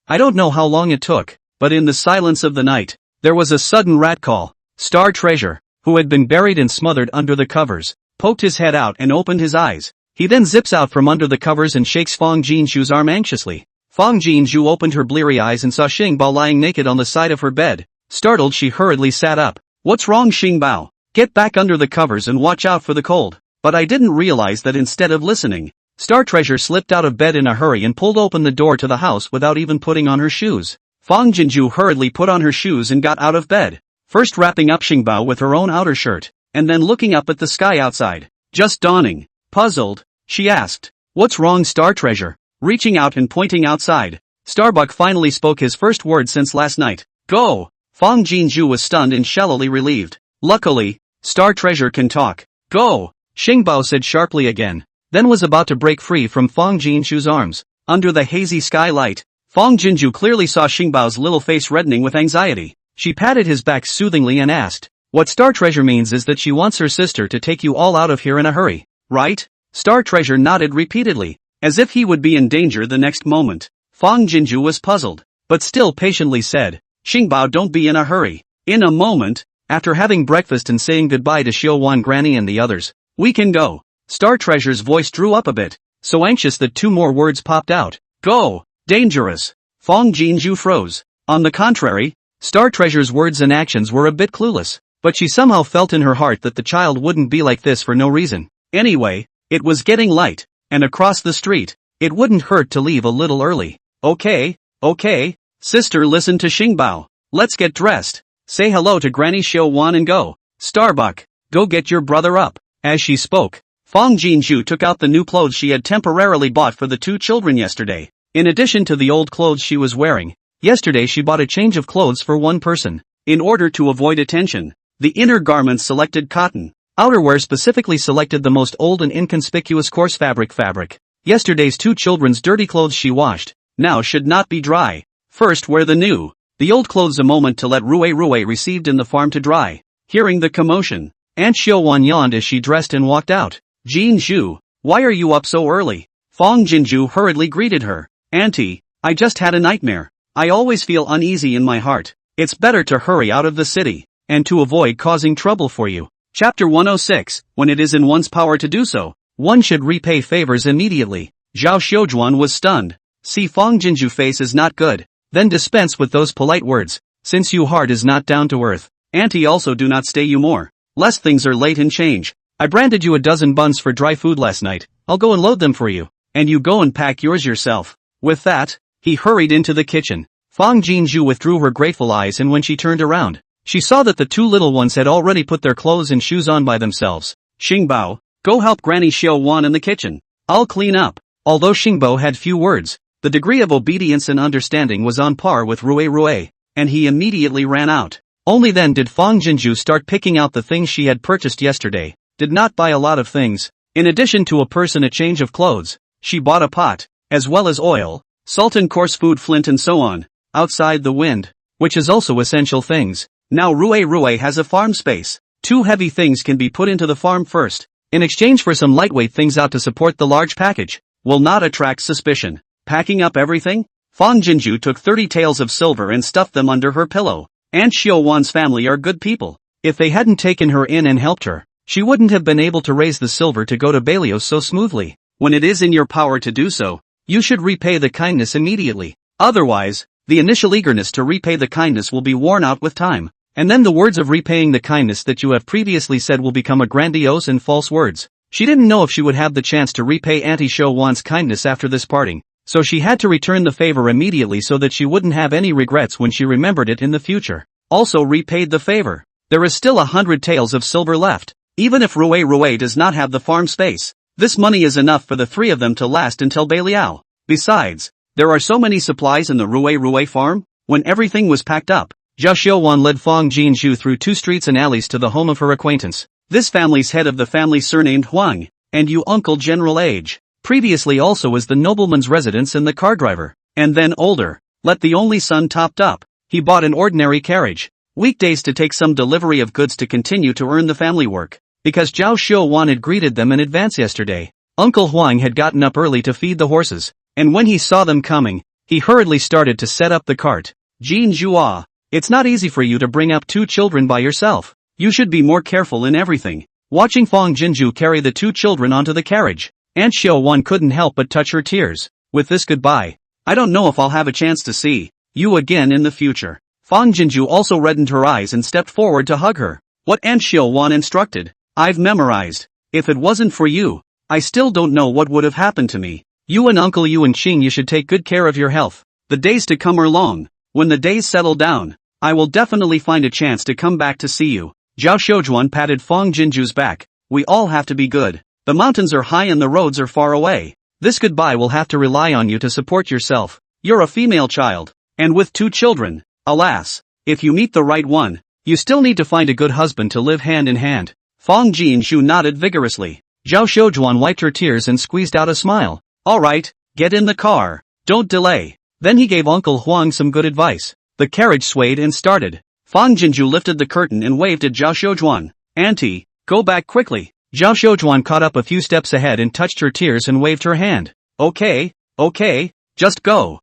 I don't know how long it took, but in the silence of the night, there was a sudden rat call. Star Treasure, who had been buried and smothered under the covers, poked his head out and opened his eyes. He then zips out from under the covers and shakes Fong Jinju's arm anxiously. Fong Jinju opened her bleary eyes and saw Xingbao lying naked on the side of her bed. Startled, she hurriedly sat up. What's wrong, Xingbao? Get back under the covers and watch out for the cold. But I didn't realize that instead of listening, Star Treasure slipped out of bed in a hurry and pulled open the door to the house without even putting on her shoes. Fong Jinju hurriedly put on her shoes and got out of bed, first wrapping up Xingbao with her own outer shirt, and then looking up at the sky outside. Just dawning. Puzzled, she asked, "What's wrong, Star Treasure?" Reaching out and pointing outside, Starbuck finally spoke his first word since last night. Go! Fong Jinju was stunned and shallowly relieved. Luckily, Star Treasure can talk. Go! Xingbao said sharply again, then was about to break free from Fong Jinju's arms. Under the hazy skylight, Fong Jinju clearly saw Xingbao's little face reddening with anxiety. She patted his back soothingly and asked, "What Star Treasure means is that she wants her sister to take you all out of here in a hurry, right?" Star Treasure nodded repeatedly, as if he would be in danger the next moment. Fong Jinju was puzzled, but still patiently said, "Xingbao, don't be in a hurry. In a moment, after having breakfast and saying goodbye to Xiuwan, Granny and the others, we can go." Star Treasure's voice drew up a bit, so anxious that two more words popped out. Go! Dangerous! Fong Jinju froze. On the contrary, Star Treasure's words and actions were a bit clueless, but she somehow felt in her heart that the child wouldn't be like this for no reason. Anyway, it was getting light, and across the street, it wouldn't hurt to leave a little early. Okay, sister, listen to Xingbao. Let's get dressed. Say hello to Granny Xiuwan and go. Starbuck, go get your brother up. As she spoke, Fong Jinju took out the new clothes she had temporarily bought for the two children yesterday. In addition to the old clothes she was wearing, yesterday she bought a change of clothes for one person. In order to avoid attention, the inner garments selected cotton. Outerwear specifically selected the most old and inconspicuous coarse fabric. Yesterday's two children's dirty clothes she washed, now should not be dry. First wear the new. The old clothes a moment to let Rui received in the farm to dry. Hearing the commotion, Aunt Xiuwan yawned as she dressed and walked out. Jinju, why are you up so early? Fong Jinju hurriedly greeted her. Auntie, I just had a nightmare. I always feel uneasy in my heart. It's better to hurry out of the city, and to avoid causing trouble for you. Chapter 106, when it is in one's power to do so, one should repay favors immediately. Zhao Xiujuan was stunned. See, Fong Jinju face is not good. Then dispense with those polite words, since you heart is not down to earth. Auntie, also do not stay you more, lest things are late and change. I branded you a dozen buns for dry food last night. I'll go and load them for you, and you go and pack yours yourself. With that, he hurried into the kitchen. Fong Jinju withdrew her grateful eyes, and when she turned around, she saw that the two little ones had already put their clothes and shoes on by themselves. Xingbao, go help Granny Xiuwan in the kitchen. I'll clean up. Although Xingbao had few words, the degree of obedience and understanding was on par with Rui, and he immediately ran out. Only then did Fong Jinju start picking out the things she had purchased yesterday. Did not buy a lot of things. In addition to a purse and a change of clothes, she bought a pot, as well as oil, salt and coarse food, flint and so on, outside the wind, which is also essential things. Now Rui has a farm space. Two heavy things can be put into the farm first, in exchange for some lightweight things out to support the large package. Will not attract suspicion. Packing up everything, Fong Jinju took 30 taels of silver and stuffed them under her pillow. Aunt Xiuwan's family are good people. If they hadn't taken her in and helped her, she wouldn't have been able to raise the silver to go to Belios so smoothly. When it is in your power to do so, you should repay the kindness immediately. Otherwise, the initial eagerness to repay the kindness will be worn out with time, and then the words of repaying the kindness that you have previously said will become a grandiose and false words. She didn't know if she would have the chance to repay Auntie Xiuwan's kindness after this parting. so she had to return the favor immediately so that she wouldn't have any regrets when she remembered it in the future. Also repaid the favor. There is still 100 taels of silver left. Even if Rui does not have the farm space, this money is enough for the three of them to last until Belial. Besides, there are so many supplies in the Rui farm. When everything was packed up, Zhao Xiuwan led Fang Jinzhu through 2 streets and alleys to the home of her acquaintance. This family's head of the family surnamed Huang, and you uncle general age. Previously also was the nobleman's residence and the car driver. And then older, let the only son topped up. He bought an ordinary carriage. Weekdays to take some delivery of goods to continue to earn the family work. Because Zhao Xiuwan had greeted them in advance yesterday, Uncle Huang had gotten up early to feed the horses, and when he saw them coming, he hurriedly started to set up the cart. Jin Zhua, it's not easy for you to bring up 2 children by yourself. You should be more careful in everything. Watching Fang Jinzhu carry the 2 children onto the carriage, Aunt Xiuwan couldn't help but touch her tears. With this goodbye, I don't know if I'll have a chance to see you again in the future. Fang Jinzhu also reddened her eyes and stepped forward to hug her. What Aunt Xiuwan instructed, I've memorized. If it wasn't for you, I still don't know what would have happened to me. You and Uncle Yu and Qing, you should take good care of your health. The days to come are long. When the days settle down, I will definitely find a chance to come back to see you. Zhao Xiujuan patted Fang Jinzhu's back. We all have to be good. The mountains are high and the roads are far away. This goodbye will have to rely on you to support yourself. You're a female child, and with 2 children. Alas, if you meet the right one, you still need to find a good husband to live hand in hand. Fang Jinzhu nodded vigorously. Zhao Xiujuan wiped her tears and squeezed out a smile. Alright, get in the car. Don't delay. Then he gave Uncle Huang some good advice. The carriage swayed and started. Fang Jinzhu lifted the curtain and waved at Zhao Xiujuan. Auntie, go back quickly. Zhao Xiujuan caught up a few steps ahead and touched her tears and waved her hand. Okay, just go.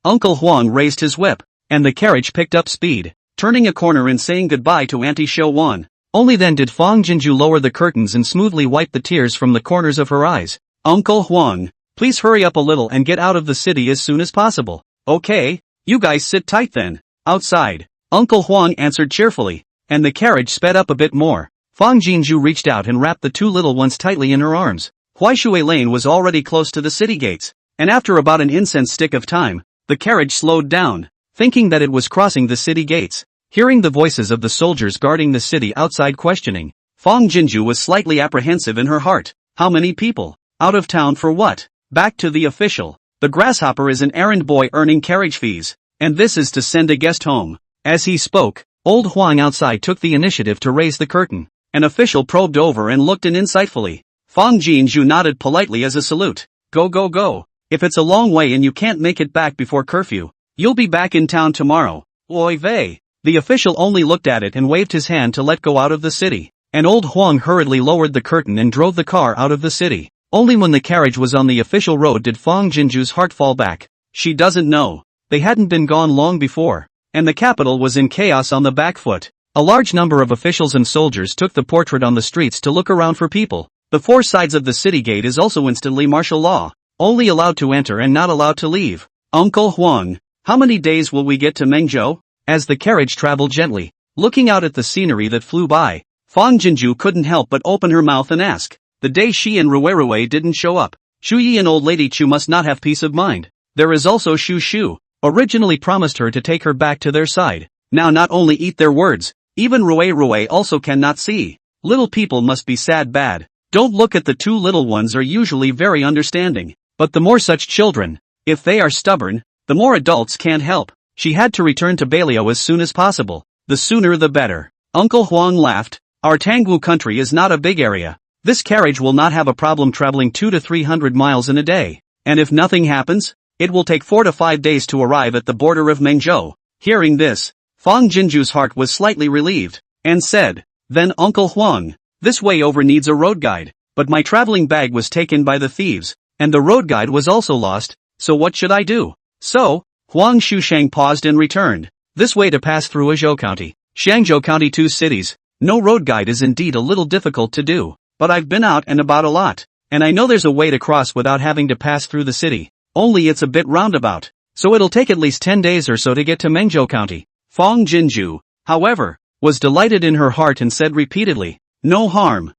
Uncle Huang raised his whip, and the carriage picked up speed, turning a corner and saying goodbye to Auntie Xiuwan. Only then did Fang Jinzhu lower the curtains and smoothly wipe the tears from the corners of her eyes. Uncle Huang, please hurry up a little and get out of the city as soon as possible. Okay, you guys sit tight then. Outside, Uncle Huang answered cheerfully, and the carriage sped up a bit more. Fang Jinzhu reached out and wrapped the 2 little ones tightly in her arms. Huaishui Lane was already close to the city gates, and after about an incense stick of time, the carriage slowed down, thinking that it was crossing the city gates. Hearing the voices of the soldiers guarding the city outside questioning, Fang Jinzhu was slightly apprehensive in her heart. How many people? Out of town for what? Back to the official. The grasshopper is an errand boy earning carriage fees, and this is to send a guest home. As he spoke, old Huang outside took the initiative to raise the curtain. An official probed over and looked in insightfully. Fang Jinzhu nodded politely as a salute. Go. If it's a long way and you can't make it back before curfew, you'll be back in town tomorrow. Oy vey. The official only looked at it and waved his hand to let go out of the city. And old Huang hurriedly lowered the curtain and drove the car out of the city. Only when the carriage was on the official road did Fang Jinzhu's heart fall back. She doesn't know. They hadn't been gone long before, and the capital was in chaos on the back foot. A large number of officials and soldiers took the portrait on the streets to look around for people. The 4 sides of the city gate is also instantly martial law. Only allowed to enter and not allowed to leave. Uncle Huang, how many days will we get to Mengzhou? As the carriage traveled gently, looking out at the scenery that flew by, Fang Jinzhu couldn't help but open her mouth and ask. The day she and Rui didn't show up, Shu Yi and old lady Chu must not have peace of mind. There is also Shu, originally promised her to take her back to their side. Now not only eat their words, even Rui also cannot see. Little people must be sad bad. Don't look at the 2 little ones are usually very understanding. But the more such children, if they are stubborn, the more adults can't help. She had to return to Beilio as soon as possible. The sooner the better. Uncle Huang laughed. Our Tangwu country is not a big area. This carriage will not have a problem traveling 200 to 300 miles in a day. And if nothing happens, it will take 4 to 5 days to arrive at the border of Mengzhou. Hearing this, Fang Jinzhu's heart was slightly relieved, and said, Then Uncle Huang, this way over needs a road guide, but my traveling bag was taken by the thieves, and the road guide was also lost, so what should I do? So, Huang Shushang paused and returned. This way to pass through Azhou County, Shangzhou County 2 cities. No road guide is indeed a little difficult to do, but I've been out and about a lot, and I know there's a way to cross without having to pass through the city, only it's a bit roundabout, so it'll take at least 10 days or so to get to Mengzhou County. Fang Jinzhu, however, was delighted in her heart and said repeatedly, No harm.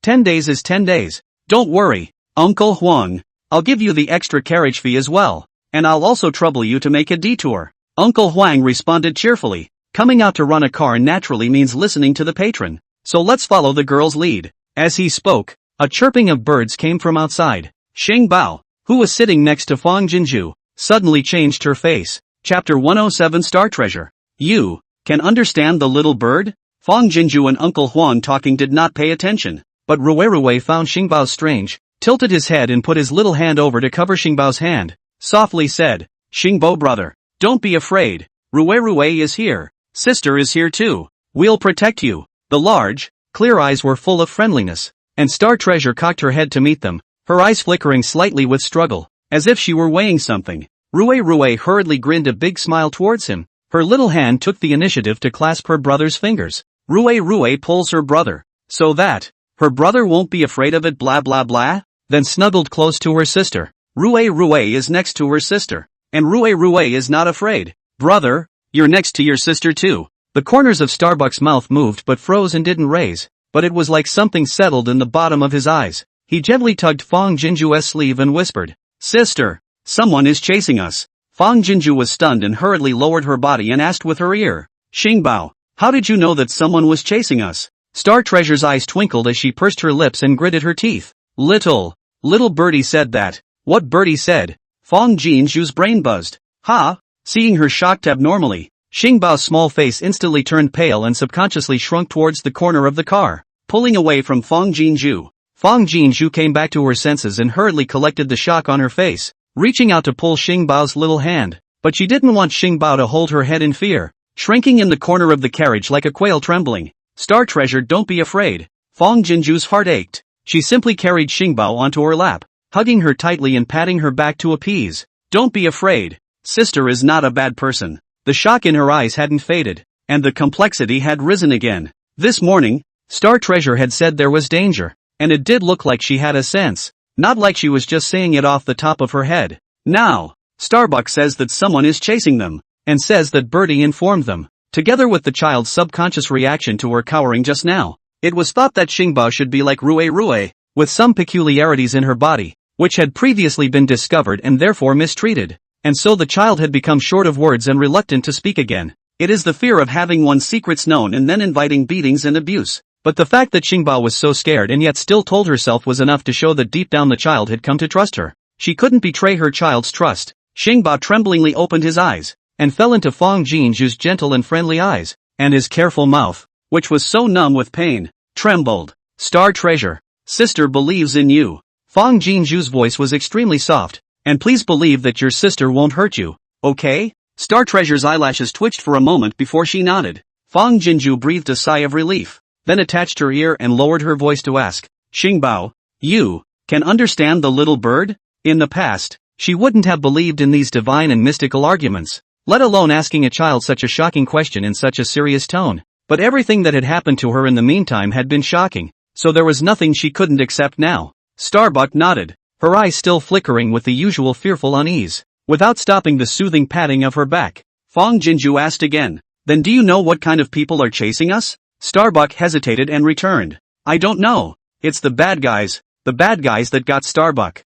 10 days is 10 days. Don't worry, Uncle Huang. I'll give you the extra carriage fee as well. And I'll also trouble you to make a detour. Uncle Huang responded cheerfully. Coming out to run a car naturally means listening to the patron. So let's follow the girl's lead. As he spoke, a chirping of birds came from outside. Xing Bao, who was sitting next to Fang Jinju, suddenly changed her face. Chapter 107 Star Treasure. You can understand the little bird? Fang Jinju and Uncle Huang talking did not pay attention. But Rui found Xing Bao strange, tilted his head and put his little hand over to cover Xing Bao's hand. Softly said, Xing Bao brother, don't be afraid. Rui is here. Sister is here too. We'll protect you. The large, clear eyes were full of friendliness, and Star Treasure cocked her head to meet them, her eyes flickering slightly with struggle, as if she were weighing something. Rui hurriedly grinned a big smile towards him. Her little hand took the initiative to clasp her brother's fingers. Rui pulls her brother, so that her brother won't be afraid of it blah blah blah, then snuggled close to her sister. Rui is next to her sister, and Rui is not afraid. Brother, you're next to your sister too. The corners of Starbuck's mouth moved but froze and didn't raise, but it was like something settled in the bottom of his eyes. He gently tugged Fang Jinju's sleeve and whispered, Sister, someone is chasing us. Fang Jinju was stunned and hurriedly lowered her body and asked with her ear, Xing Bao, how did you know that someone was chasing us? Star Treasure's eyes twinkled as she pursed her lips and gritted her teeth. Little birdie said that. What birdie said? Fang Jinju's brain buzzed. Ha! Seeing her shocked abnormally, Xing Bao's small face instantly turned pale and subconsciously shrunk towards the corner of the car, pulling away from Fang Jinju. Fang Jinju came back to her senses and hurriedly collected the shock on her face, reaching out to pull Xing Bao's little hand, but she didn't want Xing Bao to hold her head in fear, shrinking in the corner of the carriage like a quail trembling. Star Treasure, don't be afraid. Fang Jinju's heart ached. She simply carried Xing Bao onto her lap, hugging her tightly and patting her back to appease. Don't be afraid. Sister is not a bad person. The shock in her eyes hadn't faded, and the complexity had risen again. This morning, Star Treasure had said there was danger, and it did look like she had a sense, not like she was just saying it off the top of her head. Now, Starbuck says that someone is chasing them, and says that Birdie informed them. Together with the child's subconscious reaction to her cowering just now, it was thought that Xing Bao should be like Rui, with some peculiarities in her body, which had previously been discovered and therefore mistreated. And so the child had become short of words and reluctant to speak again. It is the fear of having one's secrets known and then inviting beatings and abuse. But the fact that Xing Bao was so scared and yet still told herself was enough to show that deep down the child had come to trust her. She couldn't betray her child's trust. Xing Bao tremblingly opened his eyes, and fell into Fang Jinju's gentle and friendly eyes, and his careful mouth, which was so numb with pain, trembled. Star Treasure, sister believes in you. Fang Jinju's voice was extremely soft, and please believe that your sister won't hurt you, okay? Star Treasure's eyelashes twitched for a moment before she nodded. Fang Jinju breathed a sigh of relief, then attached her ear and lowered her voice to ask, Xing Bao, you can understand the little bird? In the past, she wouldn't have believed in these divine and mystical arguments, let alone asking a child such a shocking question in such a serious tone. But everything that had happened to her in the meantime had been shocking, so there was nothing she couldn't accept now. Starbuck nodded, her eyes still flickering with the usual fearful unease. Without stopping the soothing patting of her back, Fang Jinju asked again, then do you know what kind of people are chasing us? Starbuck hesitated and returned, I don't know. It's the bad guys that got Starbuck.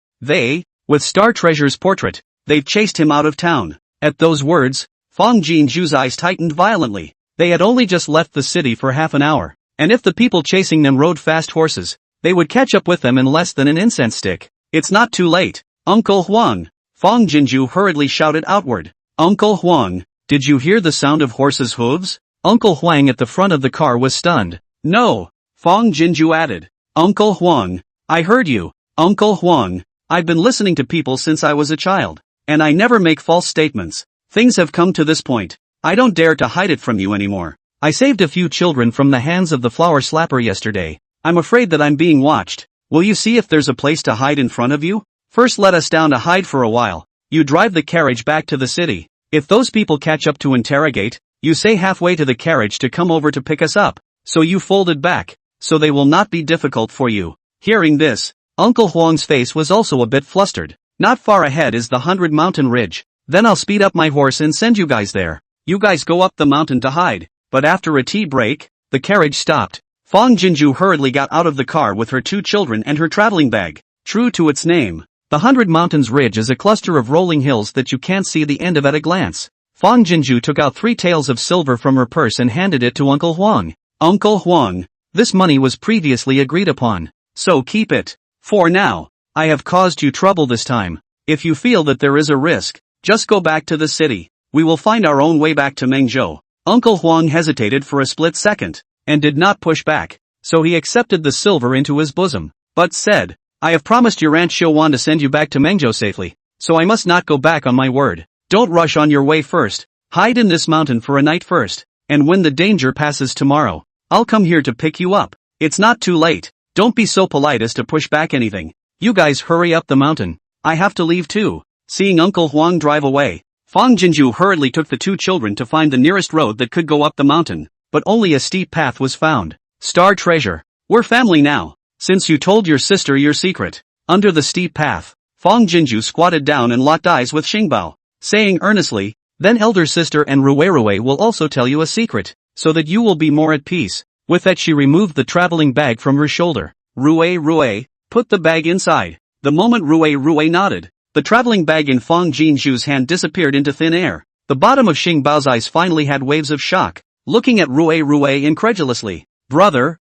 With Star Treasure's portrait, they've chased him out of town. At those words, Fang Jinju's eyes tightened violently. They had only just left the city for half an hour, and if the people chasing them rode fast horses, they would catch up with them in less than an incense stick. It's not too late. Uncle Huang! Fang Jinju hurriedly shouted outward. Uncle Huang, did you hear the sound of horses' hooves? Uncle Huang at the front of the car was stunned. No, Fang Jinju added. Uncle Huang, I heard you. Uncle Huang, I've been listening to people since I was a child, and I never make false statements. Things have come to this point. I don't dare to hide it from you anymore. I saved a few children from the hands of the flower slapper yesterday. I'm afraid that I'm being watched. Will you see if there's a place to hide in front of you? First let us down to hide for a while. You drive the carriage back to the city. If those people catch up to interrogate, you say halfway to the carriage to come over to pick us up. So you fold it back, so they will not be difficult for you. Hearing this, Uncle Huang's face was also a bit flustered. Not far ahead is the 100 mountain ridge. Then I'll speed up my horse and send you guys there. You guys go up the mountain to hide. But after a tea break, the carriage stopped. Fang Jinju hurriedly got out of the car with her two children and her traveling bag. True to its name, The 100 Mountains Ridge is a cluster of rolling hills that you can't see the end of at a glance. Fang Jinju took out 3 taels of silver from her purse and handed it to Uncle Huang. Uncle Huang, this money was previously agreed upon, so keep it. For now, I have caused you trouble this time. If you feel that there is a risk, just go back to the city. We will find our own way back to Mengzhou. Uncle Huang hesitated for a split second, and did not push back, so he accepted the silver into his bosom, but said, I have promised your Aunt Xiuwan to send you back to Mengzhou safely, so I must not go back on my word. Don't rush on your way first. Hide in this mountain for a night first, and when the danger passes tomorrow, I'll come here to pick you up. It's not too late. Don't be so polite as to push back anything. You guys hurry up the mountain. I have to leave too. Seeing Uncle Huang drive away, Fang Jinju hurriedly took the 2 children to find the nearest road that could go up the mountain, but only a steep path was found. Star treasure. We're family now, since you told your sister your secret. Under the steep path, Fang Jinju squatted down and locked eyes with Xingbao, saying earnestly, then elder sister and Rue will also tell you a secret, so that you will be more at peace. With that she removed the traveling bag from her shoulder. Rue, put the bag inside. The moment Rue nodded, the traveling bag in Fang Jinju's hand disappeared into thin air. The bottom of Xingbao's eyes finally had waves of shock, looking at Rue incredulously. Brother,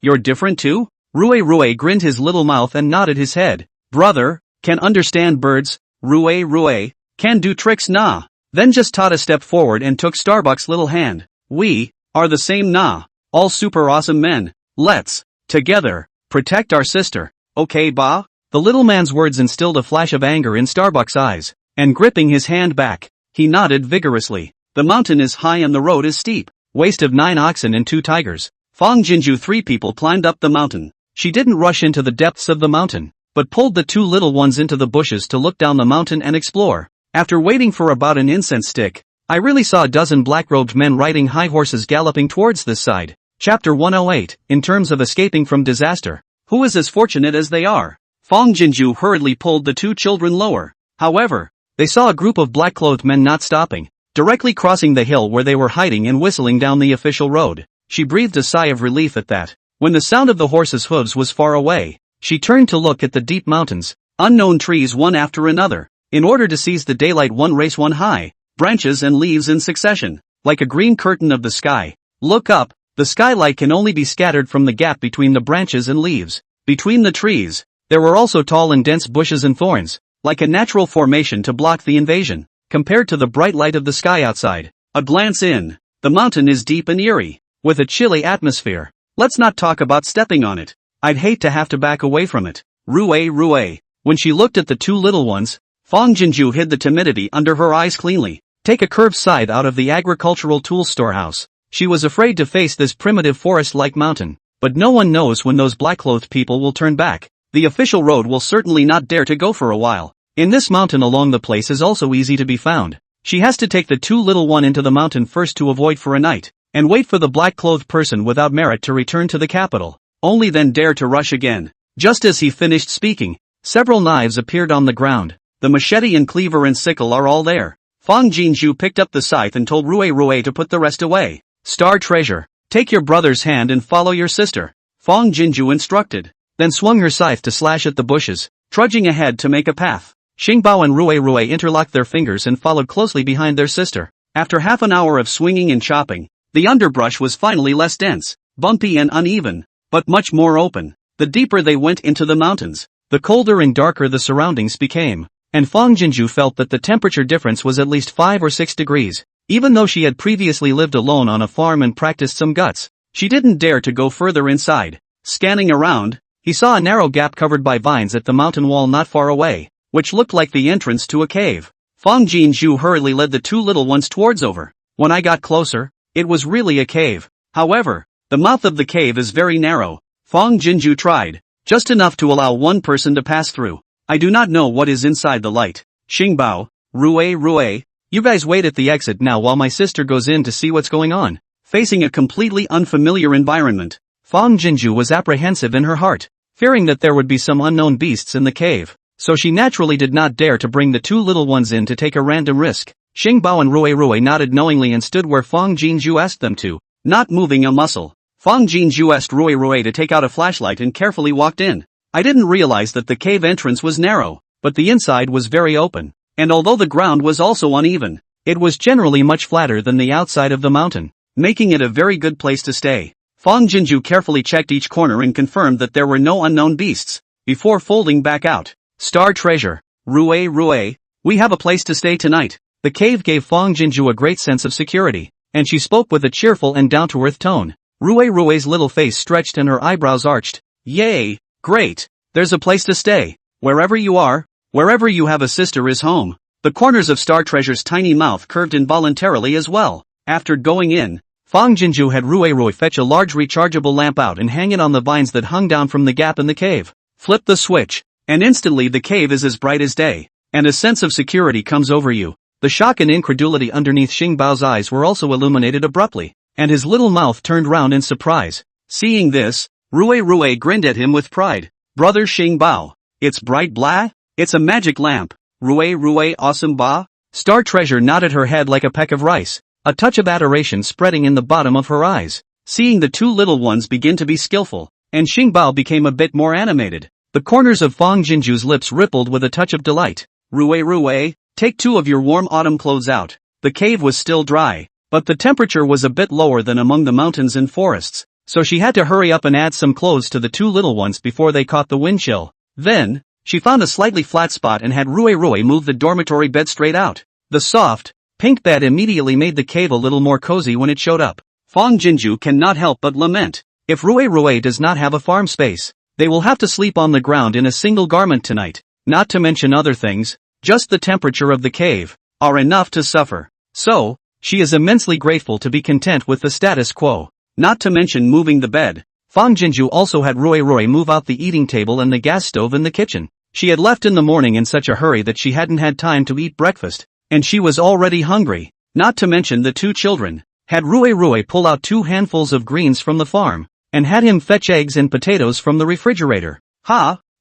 you're different too? Rue grinned his little mouth and nodded his head. Brother, can understand birds? Rue, can do tricks nah. Then just taught a step forward and took Starbuck's little hand. We are the same nah. All super awesome men. Let's, together, protect our sister. Okay ba? The little man's words instilled a flash of anger in Starbuck's eyes, and gripping his hand back, he nodded vigorously. The mountain is high and the road is steep. Waste of 9 oxen and 2 tigers. Fang Jinju 3 people climbed up the mountain. She didn't rush into the depths of the mountain, but pulled the 2 little ones into the bushes to look down the mountain and explore. After waiting for about an incense stick, I really saw a dozen black-robed men riding high horses galloping towards this side. Chapter 108, in terms of escaping from disaster. Who is as fortunate as they are? Fang Jinju hurriedly pulled the 2 children lower. However, they saw a group of black-clothed men not stopping, directly crossing the hill where they were hiding and whistling down the official road. She breathed a sigh of relief at that. When the sound of the horses' hooves was far away, she turned to look at the deep mountains, unknown trees one after another. In order to seize the daylight one race one high, branches and leaves in succession, like a green curtain of the sky. Look up, the skylight can only be scattered from the gap between the branches and leaves. Between the trees, there were also tall and dense bushes and thorns, like a natural formation to block the invasion, compared to the bright light of the sky outside. A glance in, the mountain is deep and eerie, with a chilly atmosphere. Let's not talk about stepping on it. I'd hate to have to back away from it. Rue. When she looked at the 2 little ones, Fang Jinju hid the timidity under her eyes cleanly. Take a curved scythe out of the agricultural tools storehouse. She was afraid to face this primitive forest-like mountain, but no one knows when those black-clothed people will turn back. The official road will certainly not dare to go for a while. In this mountain along the place is also easy to be found. She has to take the 2 little one into the mountain first to avoid for a night, and wait for the black-clothed person without merit to return to the capital. Only then dare to rush again. Just as he finished speaking, several knives appeared on the ground. The machete and cleaver and sickle are all there. Fang Jinju picked up the scythe and told Rue to put the rest away. Star treasure, take your brother's hand and follow your sister. Fang Jinju instructed, then swung her scythe to slash at the bushes, trudging ahead to make a path. Xingbao and Rue interlocked their fingers and followed closely behind their sister. After half an hour of swinging and chopping, the underbrush was finally less dense, bumpy and uneven, but much more open. The deeper they went into the mountains, the colder and darker the surroundings became. And Fang Jinju felt that the temperature difference was at least 5 or 6 degrees. Even though she had previously lived alone on a farm and practiced some guts, she didn't dare to go further inside. Scanning around, he saw a narrow gap covered by vines at the mountain wall not far away, which looked like the entrance to a cave. Fang Jinju hurriedly led the 2 little ones towards over. When I got closer, it was really a cave. However, the mouth of the cave is very narrow. Fang Jinju tried, just enough to allow one person to pass through. I do not know what is inside the light. Xingbao, Rue, you guys wait at the exit now while my sister goes in to see what's going on. Facing a completely unfamiliar environment, Fang Jinju was apprehensive in her heart, fearing that there would be some unknown beasts in the cave, so she naturally did not dare to bring the 2 little ones in to take a random risk. Xingbao and Rue nodded knowingly and stood where Fang Jinju asked them to, not moving a muscle. Fang Jinju asked Rue to take out a flashlight and carefully walked in. I didn't realize that the cave entrance was narrow, but the inside was very open. And although the ground was also uneven, it was generally much flatter than the outside of the mountain, making it a very good place to stay. Fang Jinju carefully checked each corner and confirmed that there were no unknown beasts, before folding back out. Star treasure. Rue, we have a place to stay tonight. The cave gave Fang Jinju a great sense of security, and she spoke with a cheerful and down-to-earth tone. Rue's little face stretched and her eyebrows arched. Yay, great, there's a place to stay. Wherever you are, wherever you have a sister is home. The corners of Star Treasure's tiny mouth curved involuntarily as well. After going in, Fang Jinju had Rue fetch a large rechargeable lamp out and hang it on the vines that hung down from the gap in the cave. Flip the switch, and instantly the cave is as bright as day, and a sense of security comes over you. The shock and incredulity underneath Xingbao's eyes were also illuminated abruptly, and his little mouth turned round in surprise. Seeing this, Rue grinned at him with pride. Brother Xingbao, it's bright blah? It's a magic lamp. Rue awesome ba? Star Treasure nodded her head like a peck of rice, a touch of adoration spreading in the bottom of her eyes. Seeing the two little ones begin to be skillful, and Xingbao became a bit more animated, the corners of Fang Jinju's lips rippled with a touch of delight. Rue, take 2 of your warm autumn clothes out. The cave was still dry, but the temperature was a bit lower than among the mountains and forests, so she had to hurry up and add some clothes to the 2 little ones before they caught the wind chill. Then, she found a slightly flat spot and had Rue move the dormitory bed straight out. The soft, pink bed immediately made the cave a little more cozy when it showed up. Fang Jinju cannot help but lament. If Rue does not have a farm space, they will have to sleep on the ground in a single garment tonight. Not to mention other things, just the temperature of the cave are enough to suffer. So, she is immensely grateful to be content with the status quo. Not to mention moving the bed. Fang Jinju also had Rue move out the eating table and the gas stove in the kitchen. She had left in the morning in such a hurry that she hadn't had time to eat breakfast, and she was already hungry. Not to mention the 2 children. Had Rue pull out 2 handfuls of greens from the farm, and had him fetch eggs and potatoes from the refrigerator.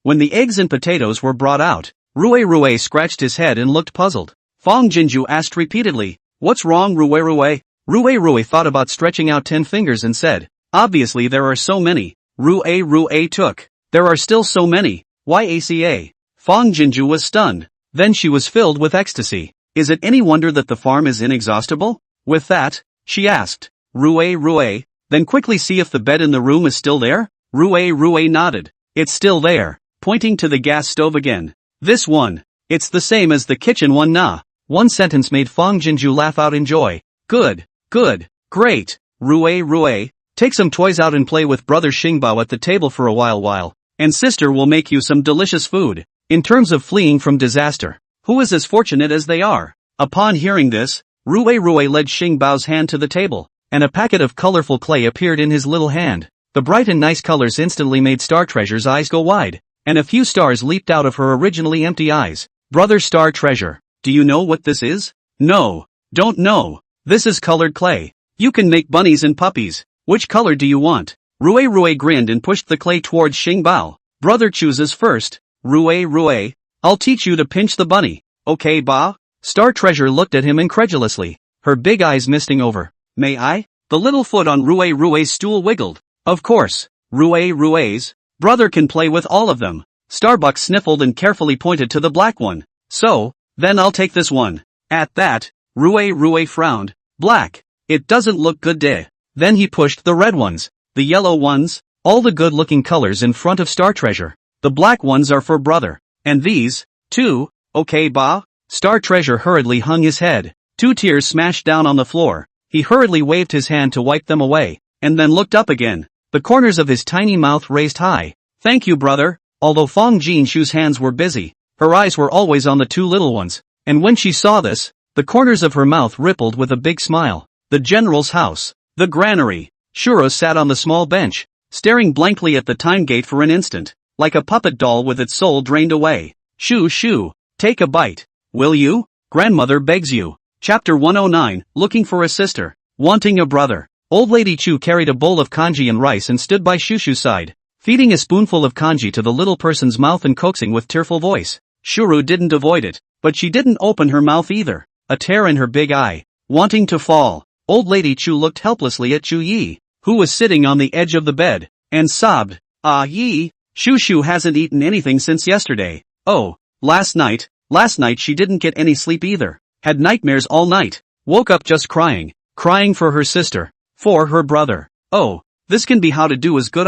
When the eggs and potatoes were brought out, Rue scratched his head and looked puzzled. Fang Jinju asked repeatedly, "What's wrong, Rue?" Rue thought about stretching out 10 fingers and said, "Obviously there are so many." Rue took. "There are still so many. Yaca. Fang Jinju was stunned. Then she was filled with ecstasy. Is it any wonder that the farm is inexhaustible? With that, she asked, Rue, then quickly see if the bed in the room is still there? Rue nodded. It's still there, pointing to the gas stove again. This one. It's the same as the kitchen one nah. One sentence made Fang Jinju laugh out in joy. Good, great. Rue, take some toys out and play with brother Xingbao at the table for a while, and sister will make you some delicious food. In terms of fleeing from disaster, who is as fortunate as they are? Upon hearing this, Rue led Xingbao's hand to the table, and a packet of colorful clay appeared in his little hand. The bright and nice colors instantly made Star Treasure's eyes go wide, and a few stars leaped out of her originally empty eyes. Brother Star Treasure, do you know what this is? No, don't know. This is colored clay. You can make bunnies and puppies. Which color do you want? Rue grinned and pushed the clay towards Xingbao. Brother chooses first. Rue, I'll teach you to pinch the bunny. Okay ba? Star Treasure looked at him incredulously, her big eyes misting over. May I? The little foot on Rue's stool wiggled. Of course, Rue's brother can play with all of them. Starbuck sniffled and carefully pointed to the black one. So, then I'll take this one. At that, Rue frowned. Black. It doesn't look good deh. Then he pushed the red ones, the yellow ones, all the good-looking colors in front of Star Treasure. The black ones are for brother. And these, too, okay ba? Star Treasure hurriedly hung his head. 2 tears smashed down on the floor. He hurriedly waved his hand to wipe them away, and then looked up again. The corners of his tiny mouth raised high. Thank you brother. Although Fang Jinshu's hands were busy, her eyes were always on the 2 little ones, and when she saw this, the corners of her mouth rippled with a big smile. The general's house. The granary. Shuro sat on the small bench, staring blankly at the time gate for an instant, like a puppet doll with its soul drained away. Shoo, take a bite. Will you? Grandmother begs you. Chapter 109, Looking for a Sister. Wanting a brother. Old Lady Chu carried a bowl of kanji and rice and stood by Shushu's side, feeding a spoonful of kanji to the little person's mouth and coaxing with tearful voice. Shuru didn't avoid it, but she didn't open her mouth either, a tear in her big eye, wanting to fall. Old Lady Chu looked helplessly at Chu Yi, who was sitting on the edge of the bed, and sobbed, Ah Yi, Shu Shu hasn't eaten anything since yesterday. Oh, last night she didn't get any sleep either. Had nightmares all night. Woke up just crying for her sister, for her brother. Oh, this can be how to do is good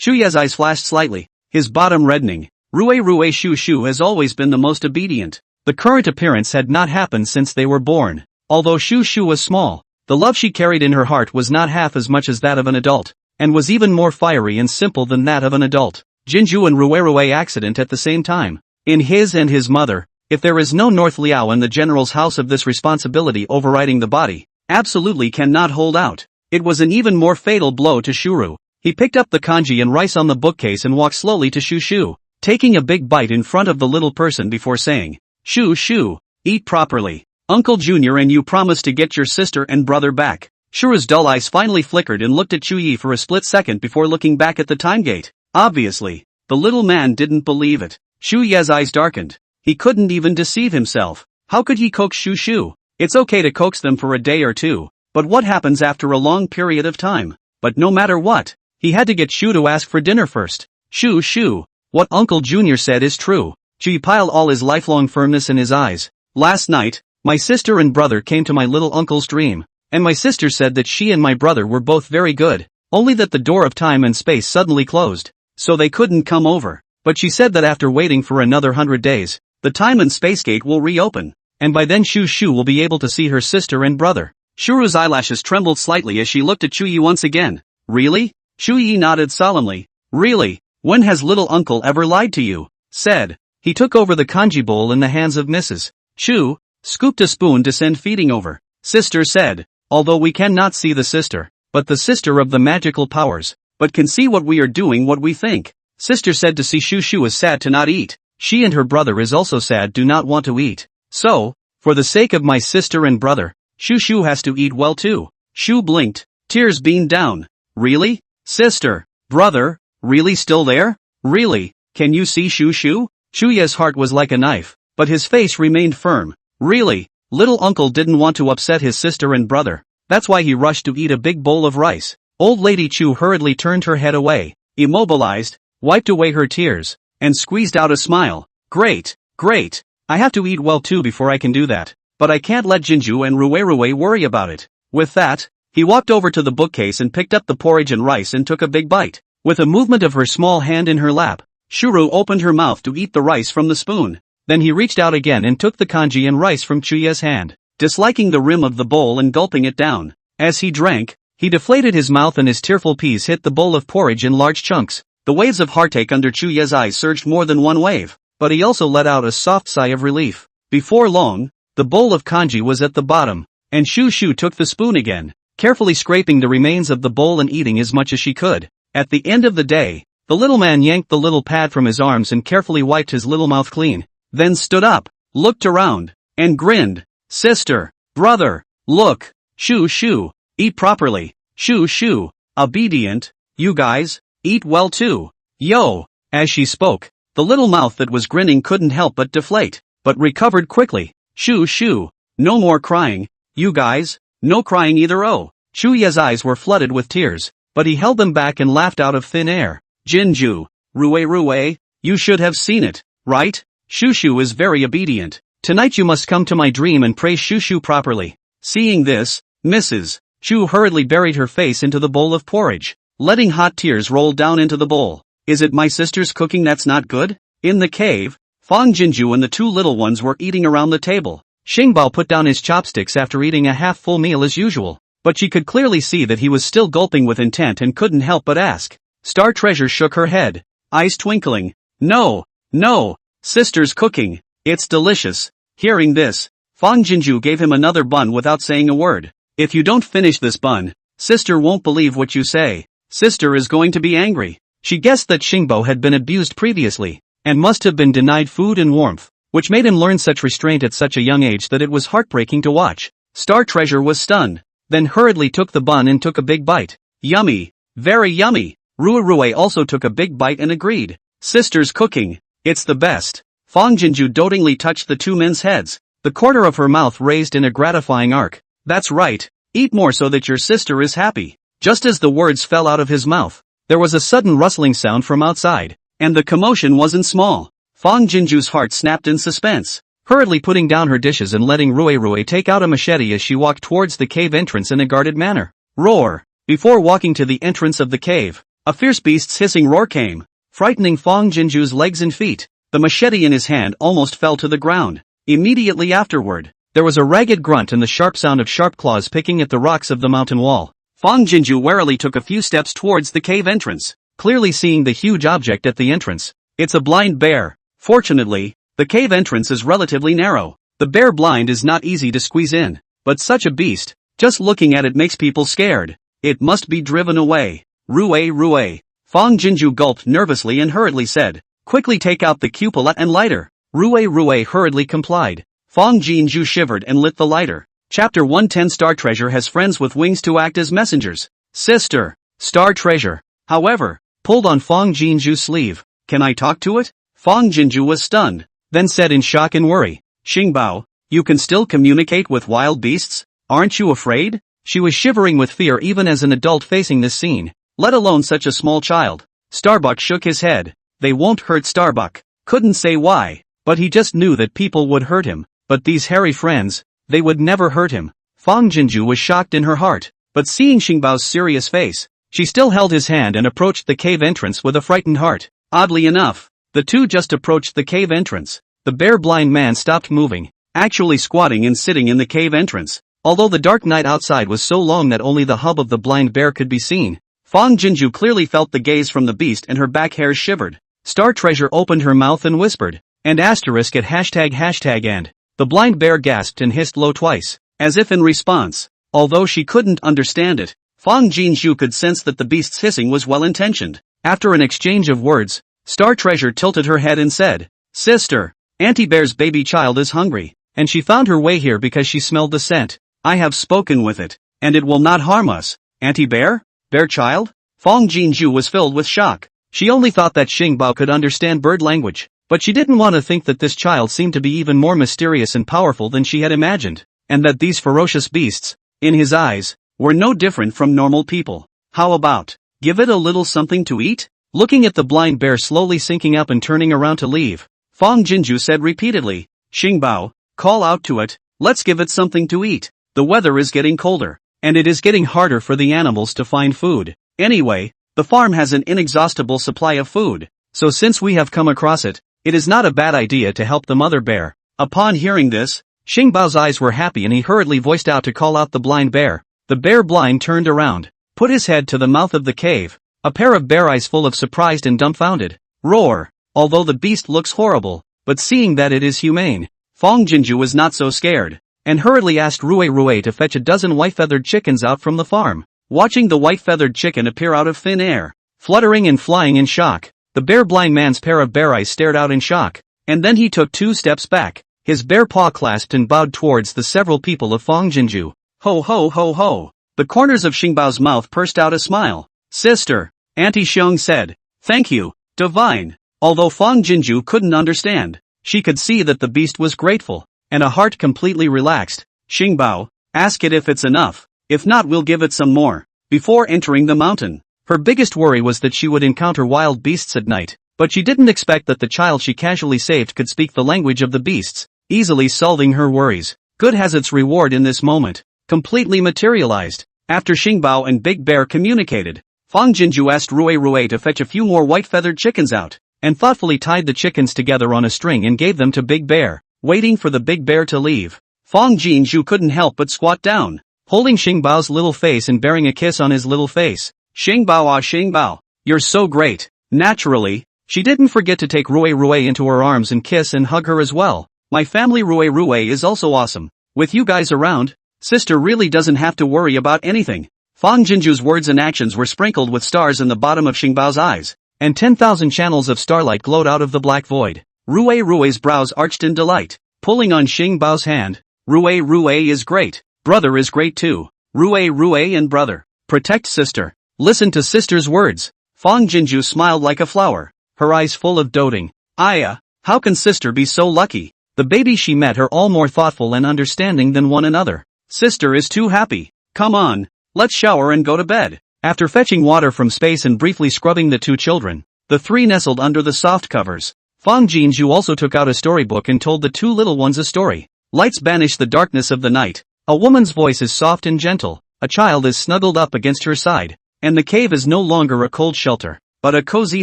Shuya's eyes flashed slightly, his bottom reddening. Rue Shu Shu has always been the most obedient. The current appearance had not happened since they were born. Although Shu Shu was small, the love she carried in her heart was not half as much as that of an adult, and was even more fiery and simple than that of an adult. Jinju and Rue accident at the same time. In his and his mother, if there is no North Liao in the general's house of this responsibility overriding the body, absolutely cannot hold out. It was an even more fatal blow to Shuru. He picked up the kanji and rice on the bookcase and walked slowly to Shu Shu, taking a big bite in front of the little person before saying, Shu Shu, eat properly. Uncle Junior and you promised to get your sister and brother back. Shuru's dull eyes finally flickered and looked at Chu Yi for a split second before looking back at the time gate. Obviously, the little man didn't believe it. Shu Ye's eyes darkened. He couldn't even deceive himself. How could he coax Shu Shu? It's okay to coax them for a day or two, but what happens after a long period of time? But no matter what, he had to get Shu to ask for dinner first. Shu Shu, what Uncle Junior said is true. Chu Yi piled all his lifelong firmness in his eyes. Last night, my sister and brother came to my little uncle's dream, and my sister said that she and my brother were both very good, only that the door of time and space suddenly closed, so they couldn't come over. But she said that after waiting for another 100 days, the time and space gate will reopen, and by then Shu Shu will be able to see her sister and brother. Shuru's eyelashes trembled slightly as she looked at Chu Yi once again. Really? Chu Yi nodded solemnly. Really? When has little uncle ever lied to you? Said. He took over the kanji bowl in the hands of Mrs. Chu, scooped a spoon to send feeding over. Sister said, although we cannot see the sister, but the sister of the magical powers, but can see what we are doing, what we think. Sister said to see Shu Shu is sad to not eat. She and her brother is also sad, do not want to eat. So, for the sake of my sister and brother, Shu Shu has to eat well too. Shu blinked, tears beamed down. Really? Sister, brother, really still there? Really? Can you see Shu Shu? Chu Ye's heart was like a knife, but his face remained firm. Really? Little uncle didn't want to upset his sister and brother. That's why he rushed to eat a big bowl of rice. Old Lady Chu hurriedly turned her head away, immobilized, wiped away her tears, and squeezed out a smile. Great, great. I have to eat well too before I can do that. But I can't let Jinju and Rue worry about it. With that, he walked over to the bookcase and picked up the porridge and rice and took a big bite. With a movement of her small hand in her lap, Shuru opened her mouth to eat the rice from the spoon. Then he reached out again and took the kanji and rice from Chuya's hand, disliking the rim of the bowl and gulping it down. As he drank, he deflated his mouth and his tearful peas hit the bowl of porridge in large chunks. The waves of heartache under Chuya's eyes surged more than one wave, but he also let out a soft sigh of relief. Before long, the bowl of kanji was at the bottom, and Shu Shu took the spoon again, carefully scraping the remains of the bowl and eating as much as she could. At the end of the day, the little man yanked the little pad from his arms and carefully wiped his little mouth clean, then stood up, looked around, and grinned. Sister, brother, look, Shu Shu, eat properly, Shu Shu, obedient, you guys, eat well too, yo. As she spoke, the little mouth that was grinning couldn't help but deflate, but recovered quickly. Shu Shu, no more crying, you guys, no crying either. Oh. Chuya's eyes were flooded with tears, but he held them back and laughed out of thin air. Jinju, Rue, you should have seen it, right? Shu Shu is very obedient. Tonight you must come to my dream and praise Shu Shu properly. Seeing this, Mrs. Chu hurriedly buried her face into the bowl of porridge, letting hot tears roll down into the bowl. Is it my sister's cooking that's not good? In the cave, Fang Jinju and the two little ones were eating around the table. Xingbao put down his chopsticks after eating a half-full meal as usual, but she could clearly see that he was still gulping with intent and couldn't help but ask. Star Treasure shook her head, eyes twinkling. No, no, sister's cooking, it's delicious. Hearing this, Fang Jinju gave him another bun without saying a word. If you don't finish this bun, sister won't believe what you say. Sister is going to be angry. She guessed that Xingbao had been abused previously, and must have been denied food and warmth, which made him learn such restraint at such a young age that it was heartbreaking to watch. Star Treasure was stunned, then hurriedly took the bun and took a big bite. Yummy, very yummy. Rue also took a big bite and agreed. Sister's cooking, it's the best. Fang Jinju dotingly touched the two men's heads, the corner of her mouth raised in a gratifying arc. That's right, eat more so that your sister is happy. Just as the words fell out of his mouth, there was a sudden rustling sound from outside, And the commotion wasn't small. Fang Jinju's heart snapped in suspense. Hurriedly putting down her dishes and letting Rue take out a machete as she walked towards the cave entrance in a guarded manner. Roar! Before walking to the entrance of the cave, a fierce beast's hissing roar came, frightening Fang Jinju's legs and feet. The machete in his hand almost fell to the ground. Immediately afterward, there was a ragged grunt and the sharp sound of sharp claws picking at the rocks of the mountain wall. Fang Jinju warily took a few steps towards the cave entrance, clearly seeing the huge object at the entrance. It's a blind bear. Fortunately, the cave entrance is relatively narrow. The bear blind is not easy to squeeze in, but such a beast, just looking at it makes people scared. It must be driven away. Rue. Fang Jinju gulped nervously and hurriedly said, quickly take out the cupola and lighter. Rue hurriedly complied. Fang Jinju shivered and lit the lighter. Chapter 110 Star Treasure has friends with wings to act as messengers. Sister, Star Treasure, however, pulled on Fang Jinju's sleeve. Can I talk to it? Fang Jinju was stunned, then said in shock and worry, Xingbao, you can still communicate with wild beasts? Aren't you afraid? She was shivering with fear even as an adult facing this scene, let alone such a small child. Starbuck shook his head. They won't hurt Starbuck. Couldn't say why, but he just knew that people would hurt him. But these hairy friends, they would never hurt him. Fang Jinju was shocked in her heart, but seeing Xingbao's serious face, she still held his hand and approached the cave entrance with a frightened heart. Oddly enough, the two just approached the cave entrance. The bear blind man stopped moving, actually squatting and sitting in the cave entrance. Although the dark night outside was so long that only the hub of the blind bear could be seen, Fang Jinju clearly felt the gaze from the beast and her back hairs shivered. Star Treasure opened her mouth and whispered, and asterisk at hashtag and. The blind bear gasped and hissed low twice, as if in response. Although she couldn't understand it, Fang Jinju could sense that the beast's hissing was well-intentioned. After an exchange of words, Star Treasure tilted her head and said, Sister, Auntie Bear's baby child is hungry, and she found her way here because she smelled the scent. I have spoken with it, and it will not harm us. Auntie Bear? Bear child? Fang Jinju was filled with shock. She only thought that Xingbao could understand bird language, but she didn't want to think that this child seemed to be even more mysterious and powerful than she had imagined, and that these ferocious beasts, in his eyes, were no different from normal people. How about, give it a little something to eat? Looking at the blind bear slowly sinking up and turning around to leave, Fang Jinju said repeatedly, Xingbao, call out to it, let's give it something to eat. The weather is getting colder, and it is getting harder for the animals to find food. Anyway, the farm has an inexhaustible supply of food, so since we have come across it, it is not a bad idea to help the mother bear. Upon hearing this, Xingbao's eyes were happy and he hurriedly voiced out to call out the blind bear. The bear blind turned around, put his head to the mouth of the cave, a pair of bear eyes full of surprised and dumbfounded. Roar! Although the beast looks horrible, but seeing that it is humane, Fang Jinju was not so scared, and hurriedly asked Rue to fetch a dozen white-feathered chickens out from the farm. Watching the white-feathered chicken appear out of thin air, fluttering and flying in shock, the bear blind man's pair of bear eyes stared out in shock, and then he took 2 steps back, his bare paw clasped and bowed towards the several people of Fang Jinju. Ho ho ho ho! The corners of Xingbao's mouth pursed out a smile. Sister, Auntie Xiong said, thank you, divine. Although Fang Jinju couldn't understand, she could see that the beast was grateful, and a heart completely relaxed. Xingbao, ask it if it's enough, if not we'll give it some more. Before entering the mountain, her biggest worry was that she would encounter wild beasts at night, but she didn't expect that the child she casually saved could speak the language of the beasts, easily solving her worries. Good has its reward in this moment, completely materialized. After Xingbao and Big Bear communicated, Fang Jinju asked Rue to fetch a few more white-feathered chickens out, and thoughtfully tied the chickens together on a string and gave them to Big Bear. Waiting for the Big Bear to leave, Fang Jinju couldn't help but squat down, holding Xingbao's little face and bearing a kiss on his little face. Xingbao, you're so great. Naturally, she didn't forget to take Rue into her arms and kiss and hug her as well. My family Rue is also awesome. With you guys around, sister really doesn't have to worry about anything. Fang Jinju's words and actions were sprinkled with stars in the bottom of Xingbao's eyes, and 10,000 channels of starlight glowed out of the black void. Rue's brows arched in delight, pulling on Xingbao's hand. Rue is great. Brother is great too. Rue and brother. Protect sister. Listen to sister's words. Fang Jinju smiled like a flower, her eyes full of doting. Aya, how can sister be so lucky? The babies she met are all more thoughtful and understanding than one another. Sister is too happy. Come on, let's shower and go to bed. After fetching water from space and briefly scrubbing the 2 children, The three nestled under the soft covers. Fang Jinju also took out a storybook and told the two little ones a story. Lights banish the darkness of the night. A woman's voice is soft and gentle. A child is snuggled up against her side. And the cave is no longer a cold shelter, but a cozy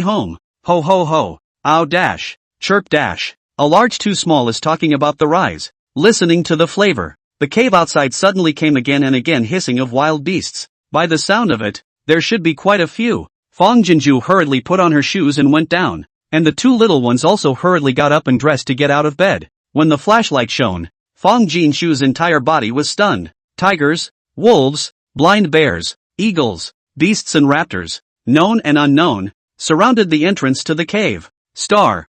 home. Ho ho ho. Ow dash. Chirp dash. A large too small is talking about the rise. Listening to the flavor. The cave outside suddenly came again and again hissing of wild beasts. By the sound of it, there should be quite a few. Fang Jinju hurriedly put on her shoes and went down. And the two little ones also hurriedly got up and dressed to get out of bed. When the flashlight shone, Fang Jinju's entire body was stunned. Tigers, wolves, blind bears, eagles, beasts and raptors, known and unknown, surrounded the entrance to the cave. Star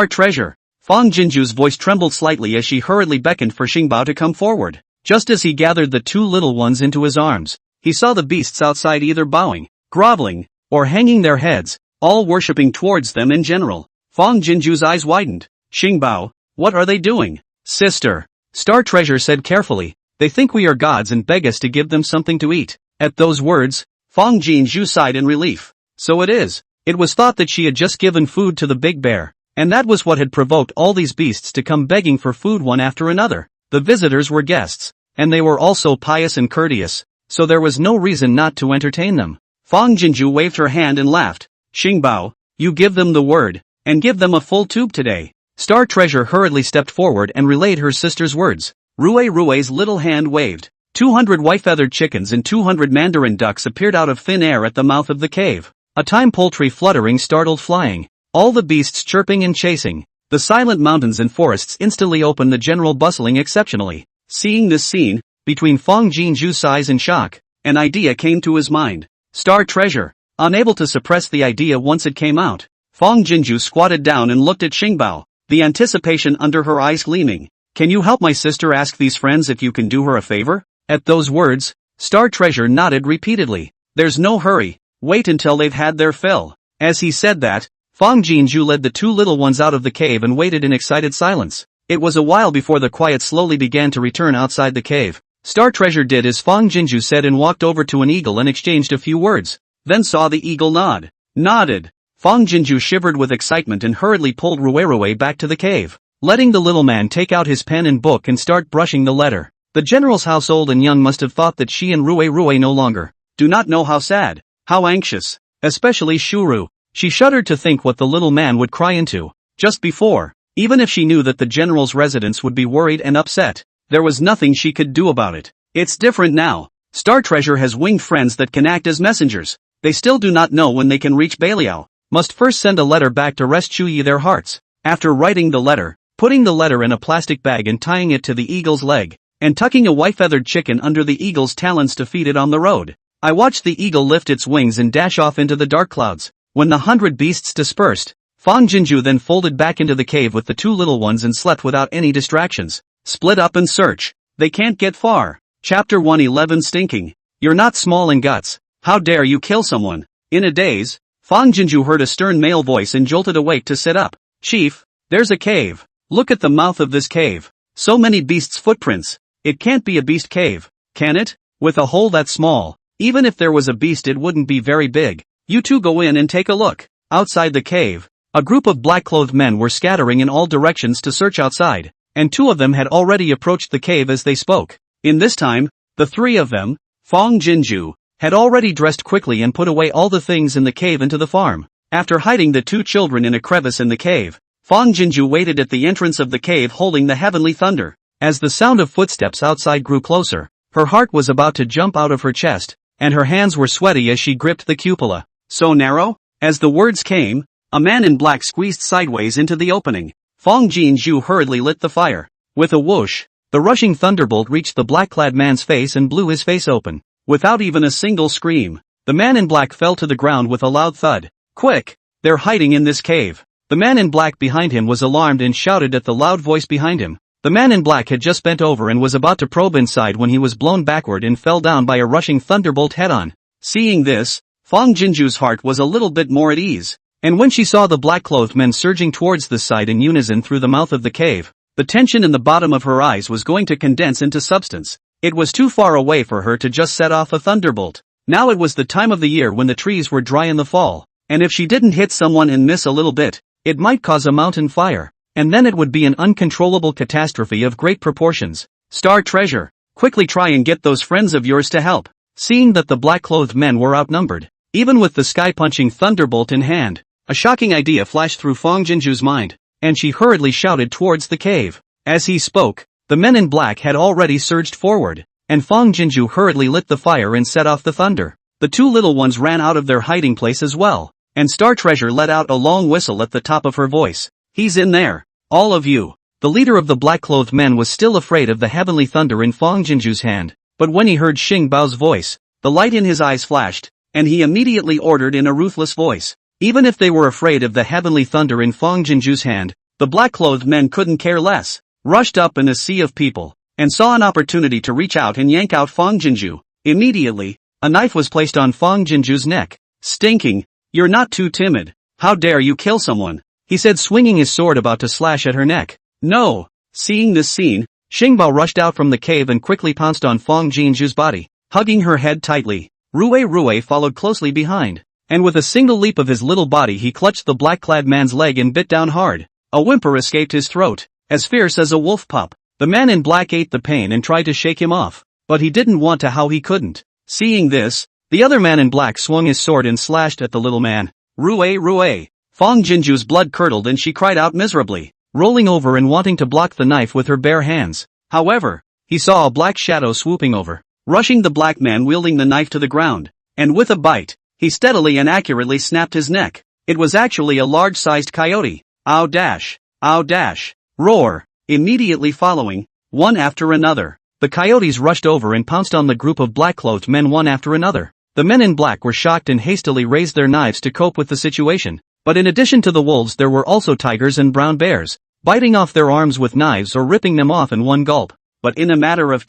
treasure. Fang Jinju's voice trembled slightly as she hurriedly beckoned for Xingbao to come forward. Just as he gathered the two little ones into his arms, he saw the beasts outside either bowing, groveling, or hanging their heads, all worshipping towards them in general. Fang Jinju's eyes widened. Xingbao, what are they doing? Sister, Star Treasure said carefully, they think we are gods and beg us to give them something to eat. At those words, Fang Jinju sighed in relief. So it is. It was thought that she had just given food to the big bear, and that was what had provoked all these beasts to come begging for food one after another. The visitors were guests, and they were also pious and courteous, so there was no reason not to entertain them. Fang Jinju waved her hand and laughed. Xingbao, you give them the word, and give them a full tube today. Star Treasure hurriedly stepped forward and relayed her sister's words. Rui's little hand waved. 200 white-feathered chickens and 200 mandarin ducks appeared out of thin air at the mouth of the cave. A time poultry fluttering startled flying. All the beasts chirping and chasing. The silent mountains and forests instantly opened, the general bustling exceptionally. Seeing this scene, between Fang Jinju's sighs and shock, an idea came to his mind. Star Treasure. Unable to suppress the idea once it came out, Fang Jinju squatted down and looked at Xingbao, the anticipation under her eyes gleaming. Can you help my sister ask these friends if you can do her a favor? At those words, Star Treasure nodded repeatedly. There's no hurry, wait until they've had their fill. As he said that, Fang Jinju led the two little ones out of the cave and waited in excited silence. It was a while before the quiet slowly began to return outside the cave. Star Treasure did as Fang Jinju said and walked over to an eagle and exchanged a few words. Then saw the eagle nodded. Fang Jinju shivered with excitement and hurriedly pulled Rui back to the cave, letting the little man take out his pen and book and start brushing the letter. The general's household and young must have thought that she and Rui no longer do not know how sad, how anxious, especially Shuru. She shuddered to think what the little man would cry into. Just before, even if she knew that the general's residents would be worried and upset, there was nothing she could do about it. It's different now. Star Treasure has winged friends that can act as messengers. They still do not know when they can reach Beliao. Must first send a letter back to rescue their hearts. After writing the letter, putting the letter in a plastic bag and tying it to the eagle's leg, and tucking a white-feathered chicken under the eagle's talons to feed it on the road. I watched the eagle lift its wings and dash off into the dark clouds. When the 100 beasts dispersed, Fang Jinju then folded back into the cave with the two little ones and slept without any distractions. Split up and search. They can't get far. Chapter 111 Stinking. You're not small in guts. How dare you kill someone? In a daze, Fang Jinju heard a stern male voice and jolted awake to sit up. Chief, there's a cave. Look at the mouth of this cave. So many beasts' footprints. It can't be a beast cave, can it? With a hole that small. Even if there was a beast it wouldn't be very big. You two go in and take a look. Outside the cave, a group of black-clothed men were scattering in all directions to search outside, and two of them had already approached the cave as they spoke. In this time, the three of them, Fang Jinju, had already dressed quickly and put away all the things in the cave into the farm. After hiding the two children in a crevice in the cave, Fang Jinju waited at the entrance of the cave holding the heavenly thunder. As the sound of footsteps outside grew closer, her heart was about to jump out of her chest, and her hands were sweaty as she gripped the cupola. So narrow? As the words came, a man in black squeezed sideways into the opening. Fang Jinju hurriedly lit the fire. With a whoosh, the rushing thunderbolt reached the black-clad man's face and blew his face open. Without even a single scream, the man in black fell to the ground with a loud thud. Quick! They're hiding in this cave. The man in black behind him was alarmed and shouted at the loud voice behind him. The man in black had just bent over and was about to probe inside when he was blown backward and fell down by a rushing thunderbolt head-on. Seeing this, Fang Jinju's heart was a little bit more at ease, and when she saw the black-clothed men surging towards the side in unison through the mouth of the cave, the tension in the bottom of her eyes was going to condense into substance. It was too far away for her to just set off a thunderbolt. Now it was the time of the year when the trees were dry in the fall, and if she didn't hit someone and miss a little bit, it might cause a mountain fire, and then it would be an uncontrollable catastrophe of great proportions. Star Treasure, quickly try and get those friends of yours to help. Seeing that the black-clothed men were outnumbered, even with the sky-punching thunderbolt in hand, a shocking idea flashed through Fong Jinju's mind, and she hurriedly shouted towards the cave. As he spoke, the men in black had already surged forward, and Fong Jinju hurriedly lit the fire and set off the thunder. The two little ones ran out of their hiding place as well, and Star Treasure let out a long whistle at the top of her voice. He's in there, all of you. The leader of the black-clothed men was still afraid of the heavenly thunder in Fong Jinju's hand, but when he heard Xing Bao's voice, the light in his eyes flashed, and he immediately ordered in a ruthless voice. Even if they were afraid of the heavenly thunder in Fong Jinju's hand, the black-clothed men couldn't care less, rushed up in a sea of people, and saw an opportunity to reach out and yank out Fong Jinju. Immediately, a knife was placed on Fong Jinju's neck. Stinking, you're not too timid. How dare you kill someone? He said, swinging his sword about to slash at her neck. No. Seeing this scene, Xing Bao rushed out from the cave and quickly pounced on Fong Jinju's body, hugging her head tightly. Rue followed closely behind, and with a single leap of his little body he clutched the black-clad man's leg and bit down hard. A whimper escaped his throat, as fierce as a wolf pup. The man in black ate the pain and tried to shake him off, but he didn't want to. How he couldn't. Seeing this, the other man in black swung his sword and slashed at the little man. Rue! Fong Jinju's blood curdled and she cried out miserably, rolling over and wanting to block the knife with her bare hands. However, he saw a black shadow swooping over, rushing the black man wielding the knife to the ground, and with a bite, he steadily and accurately snapped his neck. It was actually a large-sized coyote. Ow dash! Ow dash! Roar! Immediately following, one after another, the coyotes rushed over and pounced on the group of black-clothed men one after another. The men in black were shocked and hastily raised their knives to cope with the situation. But in addition to the wolves there were also tigers and brown bears, biting off their arms with knives or ripping them off in one gulp. But in a matter of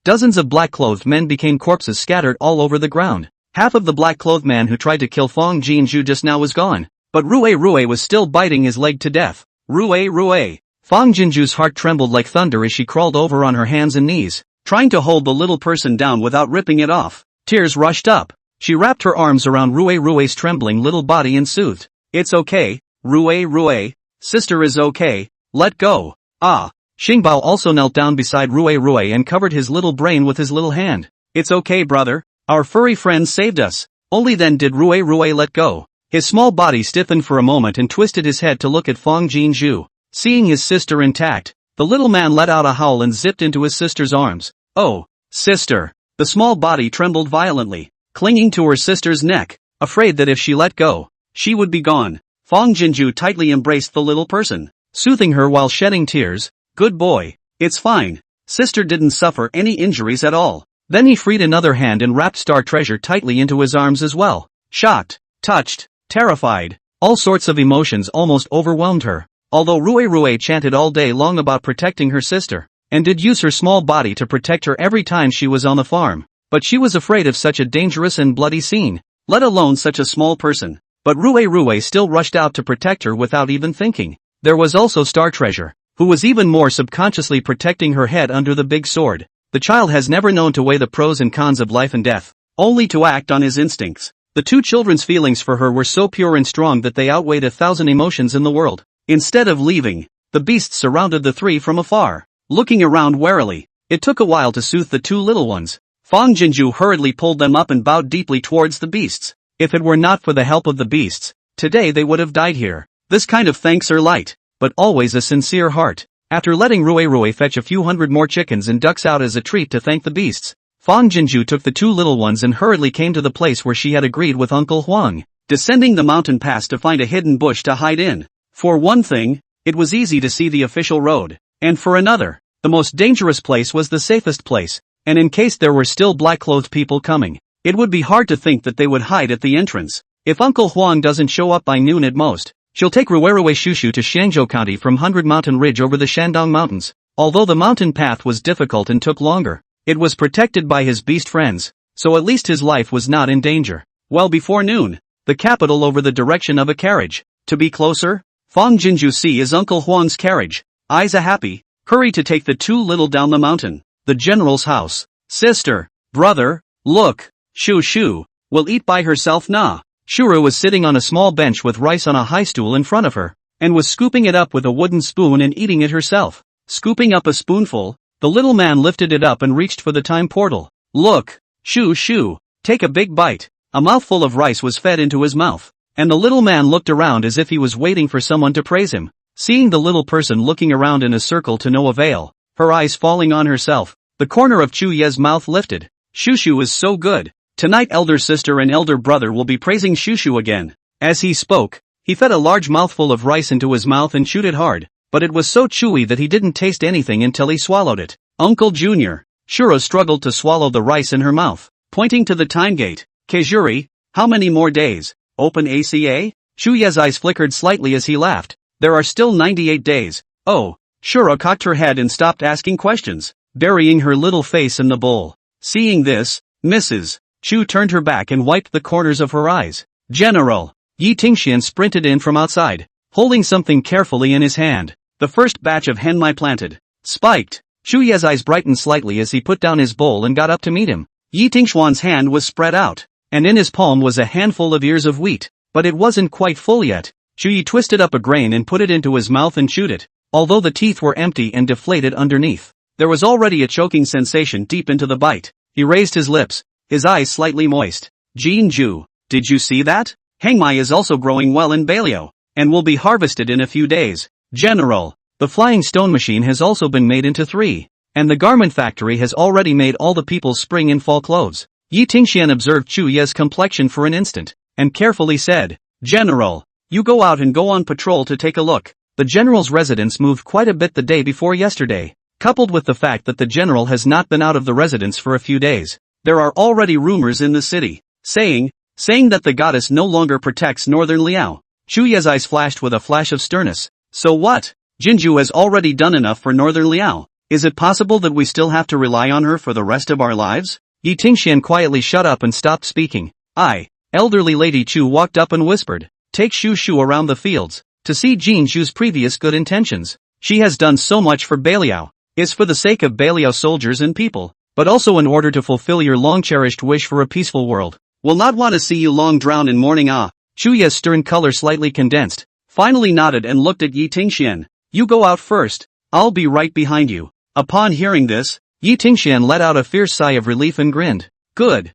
dozens of black-clothed men became corpses scattered all over the ground. Half of the black-clothed man who tried to kill Fong Jinju just now was gone, but Rue was still biting his leg to death. Rue! Fong Jinju's heart trembled like thunder as she crawled over on her hands and knees, trying to hold the little person down without ripping it off. Tears rushed up. She wrapped her arms around Rue's trembling little body and soothed. It's okay, Rue. Sister is okay, let go. Ah. Xing Bao also knelt down beside Rue and covered his little brain with his little hand. It's okay, brother. Our furry friend saved us. Only then did Rue let go. His small body stiffened for a moment and twisted his head to look at Fong Jinju. Seeing his sister intact, the little man let out a howl and zipped into his sister's arms. Oh, sister. The small body trembled violently, clinging to her sister's neck, afraid that if she let go, she would be gone. Fong Jinju tightly embraced the little person, soothing her while shedding tears. Good boy. It's fine. Sister didn't suffer any injuries at all. Then he freed another hand and wrapped Star Treasure tightly into his arms as well. Shocked, touched, terrified, all sorts of emotions almost overwhelmed her. Although Rue chanted all day long about protecting her sister, and did use her small body to protect her every time she was on the farm, but she was afraid of such a dangerous and bloody scene, let alone such a small person. But Rue still rushed out to protect her without even thinking. There was also Star Treasure, who was even more subconsciously protecting her head under the big sword. The child has never known to weigh the pros and cons of life and death, only to act on his instincts. The two children's feelings for her were so pure and strong that they outweighed 1,000 emotions in the world. Instead of leaving, the beasts surrounded the three from afar, looking around warily. It took a while to soothe the two little ones. Fong Jinju hurriedly pulled them up and bowed deeply towards the beasts. If it were not for the help of the beasts, today they would have died here. This kind of thanks are light, but always a sincere heart. After letting Rue fetch a few hundred more chickens and ducks out as a treat to thank the beasts, Fong Jinju took the two little ones and hurriedly came to the place where she had agreed with Uncle Huang, descending the mountain pass to find a hidden bush to hide in. For one thing, it was easy to see the official road, and for another, the most dangerous place was the safest place, and in case there were still black-clothed people coming, it would be hard to think that they would hide at the entrance. If Uncle Huang doesn't show up by noon at most, she'll take Rue Shushu to Xiangzhou County from 100 Mountain Ridge over the Shandong Mountains. Although the mountain path was difficult and took longer, it was protected by his beast friends, so at least his life was not in danger. Well before noon, the capital over the direction of a carriage. To be closer, Fong Jinju sees Uncle Huang's carriage, eyes a happy, hurry to take the two little down the mountain. The general's house. Sister, brother, look, Shushu, will eat by herself nah. Shura was sitting on a small bench with rice on a high stool in front of her, and was scooping it up with a wooden spoon and eating it herself. Scooping up a spoonful, the little man lifted it up and reached for the time portal. Look, Shoo, take a big bite. A mouthful of rice was fed into his mouth, and the little man looked around as if he was waiting for someone to praise him. Seeing the little person looking around in a circle to no avail, her eyes falling on herself, the corner of Chu Ye's mouth lifted. Shushu is so good. Tonight elder sister and elder brother will be praising Shushu again. As he spoke, he fed a large mouthful of rice into his mouth and chewed it hard, but it was so chewy that he didn't taste anything until he swallowed it. Uncle Junior. Shura struggled to swallow the rice in her mouth, pointing to the time gate. Kejuri, how many more days? Open ACA? Chu Ye's eyes flickered slightly as he laughed. There are still 98 days. Oh. Shura cocked her head and stopped asking questions, burying her little face in the bowl. Seeing this, Mrs. Chu turned her back and wiped the corners of her eyes. General. Yi Tingxian sprinted in from outside, holding something carefully in his hand. The first batch of henmai planted. Spiked. Chu Ye's eyes brightened slightly as he put down his bowl and got up to meet him. Yi Tingxuan's hand was spread out, and in his palm was a handful of ears of wheat, but it wasn't quite full yet. Chu Yi twisted up a grain and put it into his mouth and chewed it. Although the teeth were empty and deflated underneath, there was already a choking sensation deep into the bite. He raised his lips, his eyes slightly moist. Jinju, did you see that? Hengmai is also growing well in Baliao, and will be harvested in a few days. General, the flying stone machine has also been made into 3, and the garment factory has already made all the people's spring and fall clothes. Yi Tingxian observed Chu Ye's complexion for an instant, and carefully said, General, you go out and go on patrol to take a look. The general's residence moved quite a bit the day before yesterday, coupled with the fact that the general has not been out of the residence for a few days. There are already rumors in the city, saying that the goddess no longer protects northern Liao. Chu Ye's eyes flashed with a flash of sternness. So what? Jinju has already done enough for northern Liao. Is it possible that we still have to rely on her for the rest of our lives? Yi Tingxian quietly shut up and stopped speaking. Elderly Lady Chu walked up and whispered, take Shushu around the fields, to see Jinju's previous good intentions. She has done so much for Baliao. Is for the sake of Baliao soldiers and people, but also in order to fulfill your long-cherished wish for a peaceful world. Will not want to see you long drown in mourning. Chu Ye's stern color slightly condensed, finally nodded and looked at Yi Tingxian. You go out first, I'll be right behind you. Upon hearing this, Yi Tingxian let out a fierce sigh of relief and grinned. Good.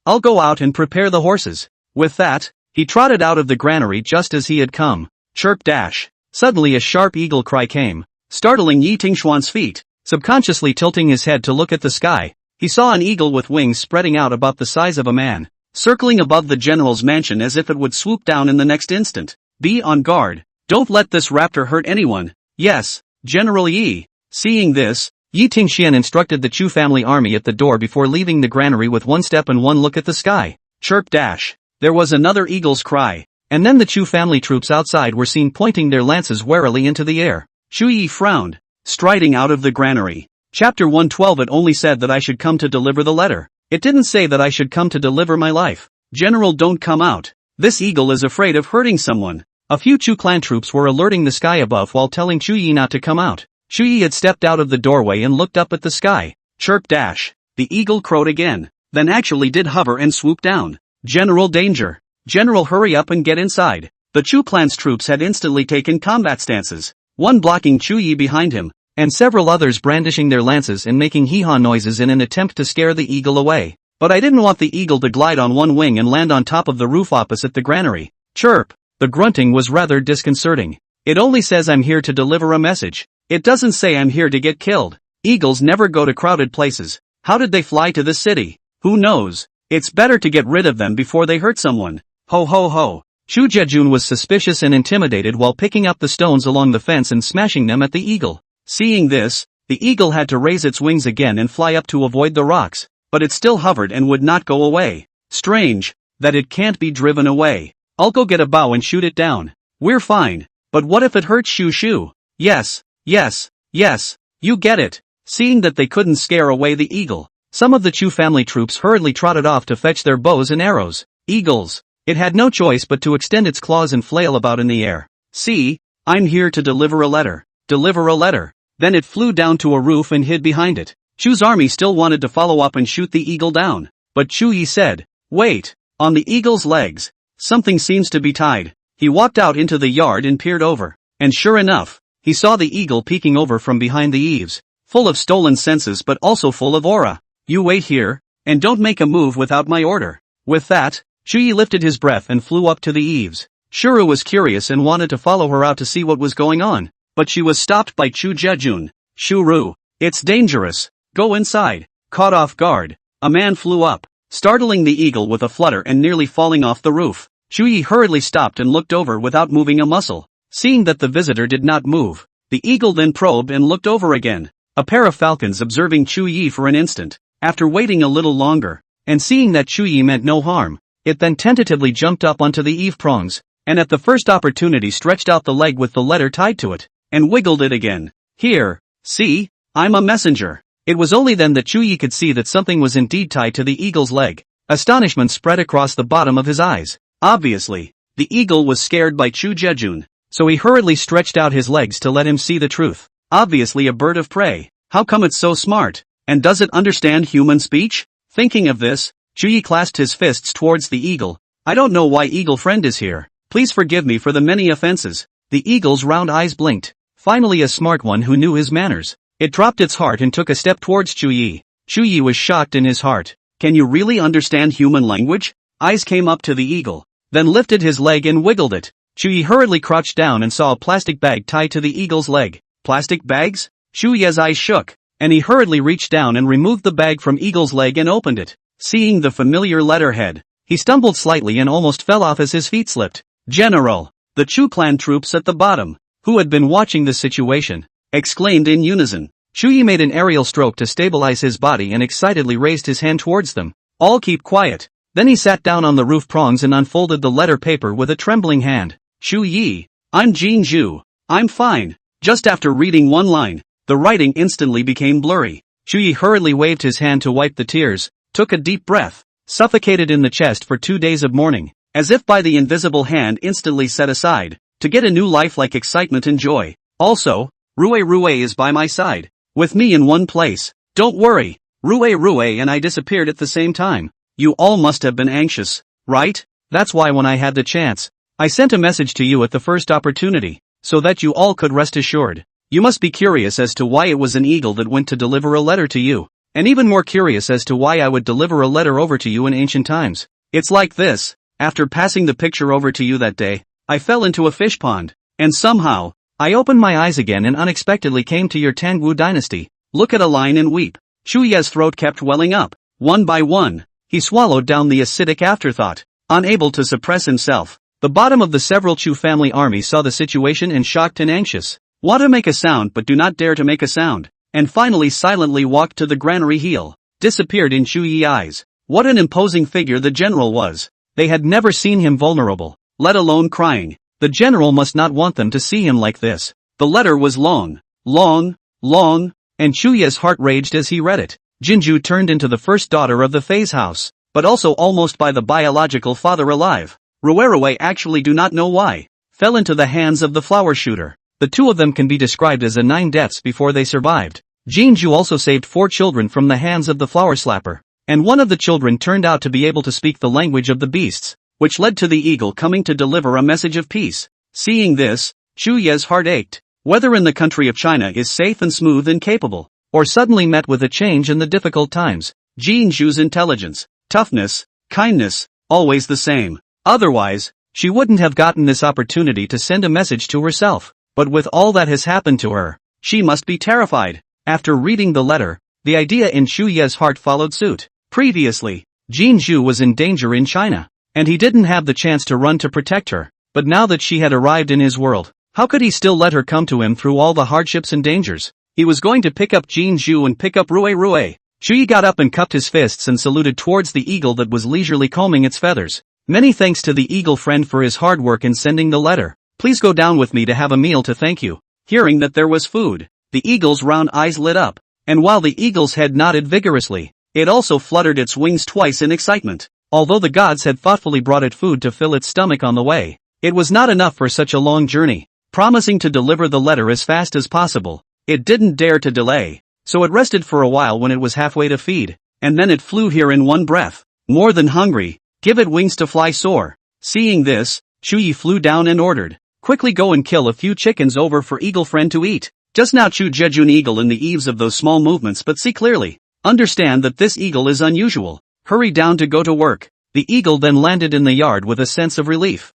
I'll go out and prepare the horses. With that, he trotted out of the granary just as he had come. Chirp dash. Suddenly a sharp eagle cry came, startling Yi Tingxuan's feet. Subconsciously tilting his head to look at the sky, he saw an eagle with wings spreading out about the size of a man, circling above the general's mansion as if it would swoop down in the next instant. Be on guard. Don't let this raptor hurt anyone. Yes, General Yi. Seeing this, Yi Tingxian instructed the Chu family army at the door before leaving the granary with one step and one look at the sky. Chirp dash. There was another eagle's cry, and then the Chu family troops outside were seen pointing their lances warily into the air. Chu Yi frowned, striding out of the granary. Chapter 112. It only said that I should come to deliver the letter. It didn't say that I should come to deliver my life. General, don't come out. This eagle is afraid of hurting someone. A few Chu clan troops were alerting the sky above while telling Chu Yi not to come out. Chu Yi had stepped out of the doorway and looked up at the sky. Chirp dash. The eagle crowed again, then actually did hover and swoop down. General, danger. General, hurry up and get inside. The Chu clan's troops had instantly taken combat stances, one blocking Chu Yi behind him, and several others brandishing their lances and making hee-haw noises in an attempt to scare the eagle away. But I didn't want the eagle to glide on one wing and land on top of the roof opposite the granary. Chirp. The grunting was rather disconcerting. It only says I'm here to deliver a message. It doesn't say I'm here to get killed. Eagles never go to crowded places. How did they fly to this city? Who knows? It's better to get rid of them before they hurt someone. Ho ho ho. Chu Jejun was suspicious and intimidated while picking up the stones along the fence and smashing them at the eagle. Seeing this, the eagle had to raise its wings again and fly up to avoid the rocks, but it still hovered and would not go away. Strange, that it can't be driven away. I'll go get a bow and shoot it down. We're fine. But what if it hurts Shushu? Yes, you get it. Seeing that they couldn't scare away the eagle, some of the Chu family troops hurriedly trotted off to fetch their bows and arrows. Eagles. It had no choice but to extend its claws and flail about in the air. See, I'm here to deliver a letter. Deliver a letter. Then it flew down to a roof and hid behind it. Chu's army still wanted to follow up and shoot the eagle down, but Chu Yi said, wait. On the eagle's legs, something seems to be tied. He walked out into the yard and peered over. And sure enough, he saw the eagle peeking over from behind the eaves, full of stolen senses but also full of aura. You wait here, and don't make a move without my order. With that, Chuyi lifted his breath and flew up to the eaves. Shuru was curious and wanted to follow her out to see what was going on, but she was stopped by Chu Jejun. Shuru, it's dangerous. Go inside. Caught off guard, a man flew up, startling the eagle with a flutter and nearly falling off the roof. Chuyi hurriedly stopped and looked over without moving a muscle. Seeing that the visitor did not move, the eagle then probed and looked over again. A pair of falcons observing Chuyi for an instant, after waiting a little longer, and seeing that Chuyi meant no harm, it then tentatively jumped up onto the eave prongs, and at the first opportunity stretched out the leg with the letter tied to it, and wiggled it again. Here, see, I'm a messenger. It was only then that Chuyi could see that something was indeed tied to the eagle's leg. Astonishment spread across the bottom of his eyes. Obviously, the eagle was scared by Chu Jejun, so he hurriedly stretched out his legs to let him see the truth. Obviously a bird of prey. How come it's so smart? And does it understand human speech? Thinking of this, Chuyi clasped his fists towards the eagle. I don't know why Eagle Friend is here. Please forgive me for the many offenses. The eagle's round eyes blinked. Finally a smart one who knew his manners. It dropped its heart and took a step towards Chuyi. Chuyi was shocked in his heart. Can you really understand human language? Eyes came up to the eagle, then lifted his leg and wiggled it. Chuyi hurriedly crouched down and saw a plastic bag tied to the eagle's leg. Plastic bags? Chuyi's eyes shook, and he hurriedly reached down and removed the bag from eagle's leg and opened it. Seeing the familiar letterhead, he stumbled slightly and almost fell off as his feet slipped. General, the Chu clan troops at the bottom, who had been watching the situation, exclaimed in unison. Chuyi made an aerial stroke to stabilize his body and excitedly raised his hand towards them. All keep quiet. Then he sat down on the roof prongs and unfolded the letter paper with a trembling hand. Chuyi, I'm Jinju. I'm fine. Just after reading one line, the writing instantly became blurry. Chuyi hurriedly waved his hand to wipe the tears, took a deep breath, suffocated in the chest for 2 days of mourning, as if by the invisible hand instantly set aside, to get a new life like excitement and joy. Also, Rue is by my side, with me in one place. Don't worry, Rue and I disappeared at the same time. You all must have been anxious, right? That's why when I had the chance, I sent a message to you at the first opportunity, so that you all could rest assured. You must be curious as to why it was an eagle that went to deliver a letter to you, and even more curious as to why I would deliver a letter over to you in ancient times. It's like this. After passing the picture over to you that day, I fell into a fish pond, and somehow, I opened my eyes again and unexpectedly came to your Tangwu dynasty. Look at a line and weep. Chuyi's throat kept welling up. One by one, he swallowed down the acidic afterthought, unable to suppress himself. The bottom of the several Chu family army saw the situation and shocked and anxious. Want to make a sound but do not dare to make a sound, and finally silently walked to the granary heel, disappeared in Chuyi's eyes. What an imposing figure the general was. They had never seen him vulnerable, let alone crying. The general must not want them to see him like this. The letter was long, and Chuyi's heart raged as he read it. Jinju turned into the first daughter of the Fei's house, but also almost by the biological father alive. Rue actually do not know why, fell into the hands of the flower shooter. The two of them can be described as 9 deaths before they survived. Jinju also saved 4 children from the hands of the flower slapper, and one of the children turned out to be able to speak the language of the beasts, which led to the eagle coming to deliver a message of peace. Seeing this, Chuyi's heart ached. Whether in the country of China is safe and smooth and capable, or suddenly met with a change in the difficult times, Jinju's intelligence, toughness, kindness, always the same. Otherwise, she wouldn't have gotten this opportunity to send a message to herself. But with all that has happened to her, she must be terrified. After reading the letter, the idea in Chuyi's heart followed suit. Previously, Jinju was in danger in China, and he didn't have the chance to run to protect her. But now that she had arrived in his world, how could he still let her come to him through all the hardships and dangers? He was going to pick up Jinju and pick up Rue. Chuyi got up and cupped his fists and saluted towards the eagle that was leisurely combing its feathers. Many thanks to the eagle friend for his hard work in sending the letter. Please go down with me to have a meal to thank you. Hearing that there was food, the eagle's round eyes lit up, and while the eagle's head nodded vigorously, it also fluttered its wings twice in excitement. Although the gods had thoughtfully brought it food to fill its stomach on the way, it was not enough for such a long journey. Promising to deliver the letter as fast as possible, it didn't dare to delay, so it rested for a while when it was halfway to feed, and then it flew here in one breath. More than hungry, give it wings to fly soar. Seeing this, Chuyi flew down and ordered, quickly go and kill a few chickens over for eagle friend to eat. Just now Chu Jejun eagle in the eaves of those small movements but see clearly. Understand that this eagle is unusual. Hurry down to go to work. The eagle then landed in the yard with a sense of relief.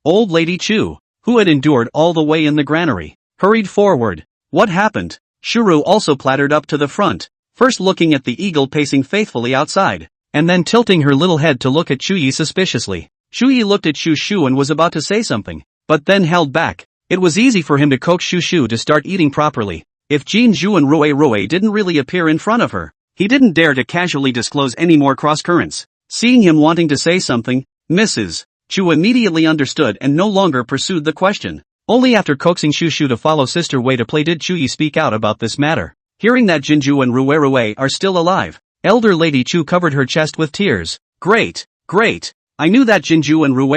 Old lady Chu, who had endured all the way in the granary, hurried forward. What happened? Shuru also clattered up to the front, first looking at the eagle pacing faithfully outside, and then tilting her little head to look at Chuyi suspiciously. Chuyi looked at Shu Shu and was about to say something, but then held back. It was easy for him to coax Shu Shu to start eating properly. If Jin Zhu and Rue didn't really appear in front of her, he didn't dare to casually disclose any more cross-currents. Seeing him wanting to say something, Mrs. Chu immediately understood and no longer pursued the question. Only after coaxing Shu Shu to follow Sister Wei to play did Chuyi speak out about this matter. Hearing that Jinju and Rue are still alive, Elder Lady Chu covered her chest with tears. Great. I knew that Jinju and Rue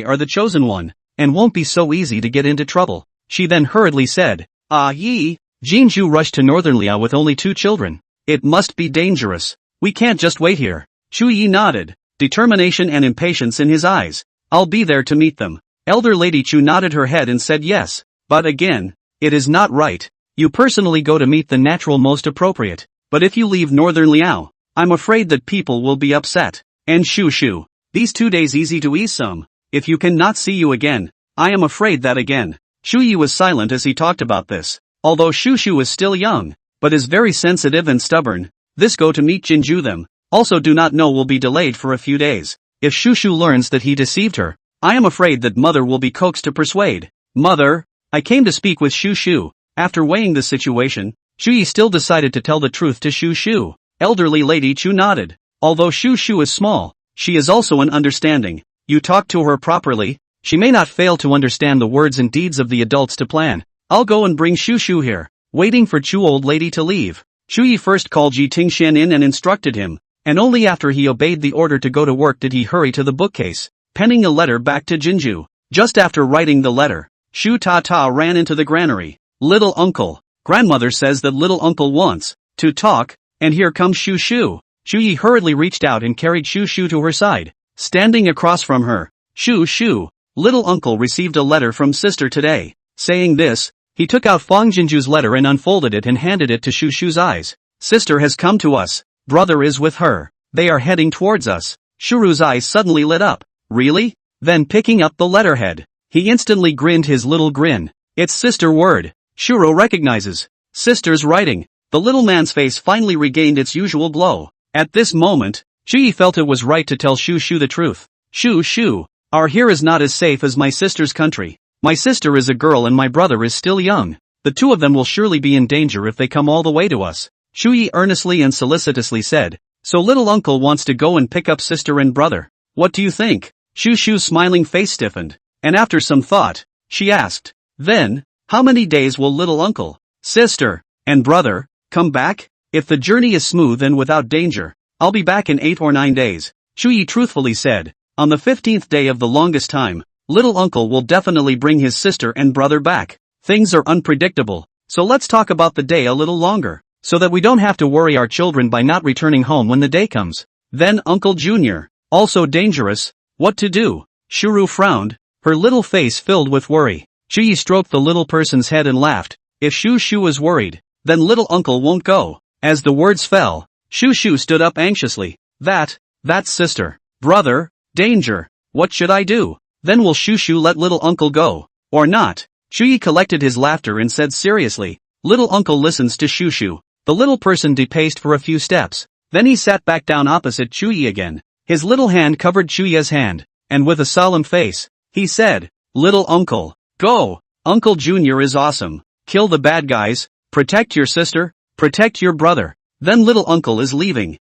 are the chosen one, and won't be so easy to get into trouble. She then hurriedly said, Jinju rushed to Northern Liao with only 2 children. It must be dangerous. We can't just wait here. Chuyi nodded, determination and impatience in his eyes. I'll be there to meet them. Elder Lady Chu nodded her head and said yes, but again, it is not right. You personally go to meet the natural most appropriate. But if you leave Northern Liao, I'm afraid that people will be upset. And Shu Shu, these 2 days easy to ease some. If you cannot see you again, I am afraid that again. Chuyi was silent as he talked about this. Although Shu Shu is still young, but is very sensitive and stubborn, this go to meet Jinju them, also do not know will be delayed for a few days. If Shu Shu learns that he deceived her, I am afraid that mother will be coaxed to persuade. Mother, I came to speak with Shu Shu. After weighing the situation, Chuyi still decided to tell the truth to Shu Shu. Elderly Lady Chu nodded. Although Shu Shu is small, she is also an understanding. You talk to her properly, she may not fail to understand the words and deeds of the adults to plan. I'll go and bring Shu Shu here. Waiting for Chu old lady to leave, Chuyi first called Ji Tingshan in and instructed him, and only after he obeyed the order to go to work did he hurry to the bookcase, penning a letter back to Jinju. Just after writing the letter, Shu Ta Ta ran into the granary. Little uncle, grandmother says that little uncle wants to talk, and here comes Shu Shu. Chuyi hurriedly reached out and carried Shu Shu to her side. Standing across from her, Shu Shu, little uncle received a letter from sister today. Saying this, he took out Fang Jinju's letter and unfolded it and handed it to Shu Shu's eyes. Sister has come to us. Brother is with her. They are heading towards us. Shuru's eyes suddenly lit up. Really? Then picking up the letterhead, he instantly grinned his little grin. It's sister word. Shuru recognizes sister's writing. The little man's face finally regained its usual glow. At this moment, Chuyi felt it was right to tell Shu Shu the truth. Shu Shu, our here is not as safe as my sister's country. My sister is a girl and my brother is still young. The 2 of them will surely be in danger if they come all the way to us. Chuyi earnestly and solicitously said. So little uncle wants to go and pick up sister and brother. What do you think? Shu Shu's smiling face stiffened, and after some thought, she asked. Then, how many days will little uncle, sister, and brother come back? If the journey is smooth and without danger, I'll be back in 8 or 9 days. Chuyi truthfully said. On the 15th day of the longest time, little uncle will definitely bring his sister and brother back. Things are unpredictable, so let's talk about the day a little longer, so that we don't have to worry our children by not returning home when the day comes. Then Uncle Junior, also dangerous, what to do? Shuru frowned, her little face filled with worry. Chuyi stroked the little person's head and laughed. If Shu Shu is worried, then little uncle won't go. As the words fell, Shu Shu stood up anxiously. That's sister, brother, danger, what should I do? Then will Shu Shu let little uncle go, or not? Chuyi collected his laughter and said seriously. Little uncle listens to Shu Shu. The little person depaced for a few steps. Then he sat back down opposite Chuyi again. His little hand covered Chuyi's hand, and with a solemn face, he said, Little uncle, go! Uncle Junior is awesome. Kill the bad guys, protect your sister, protect your brother. Then little uncle is leaving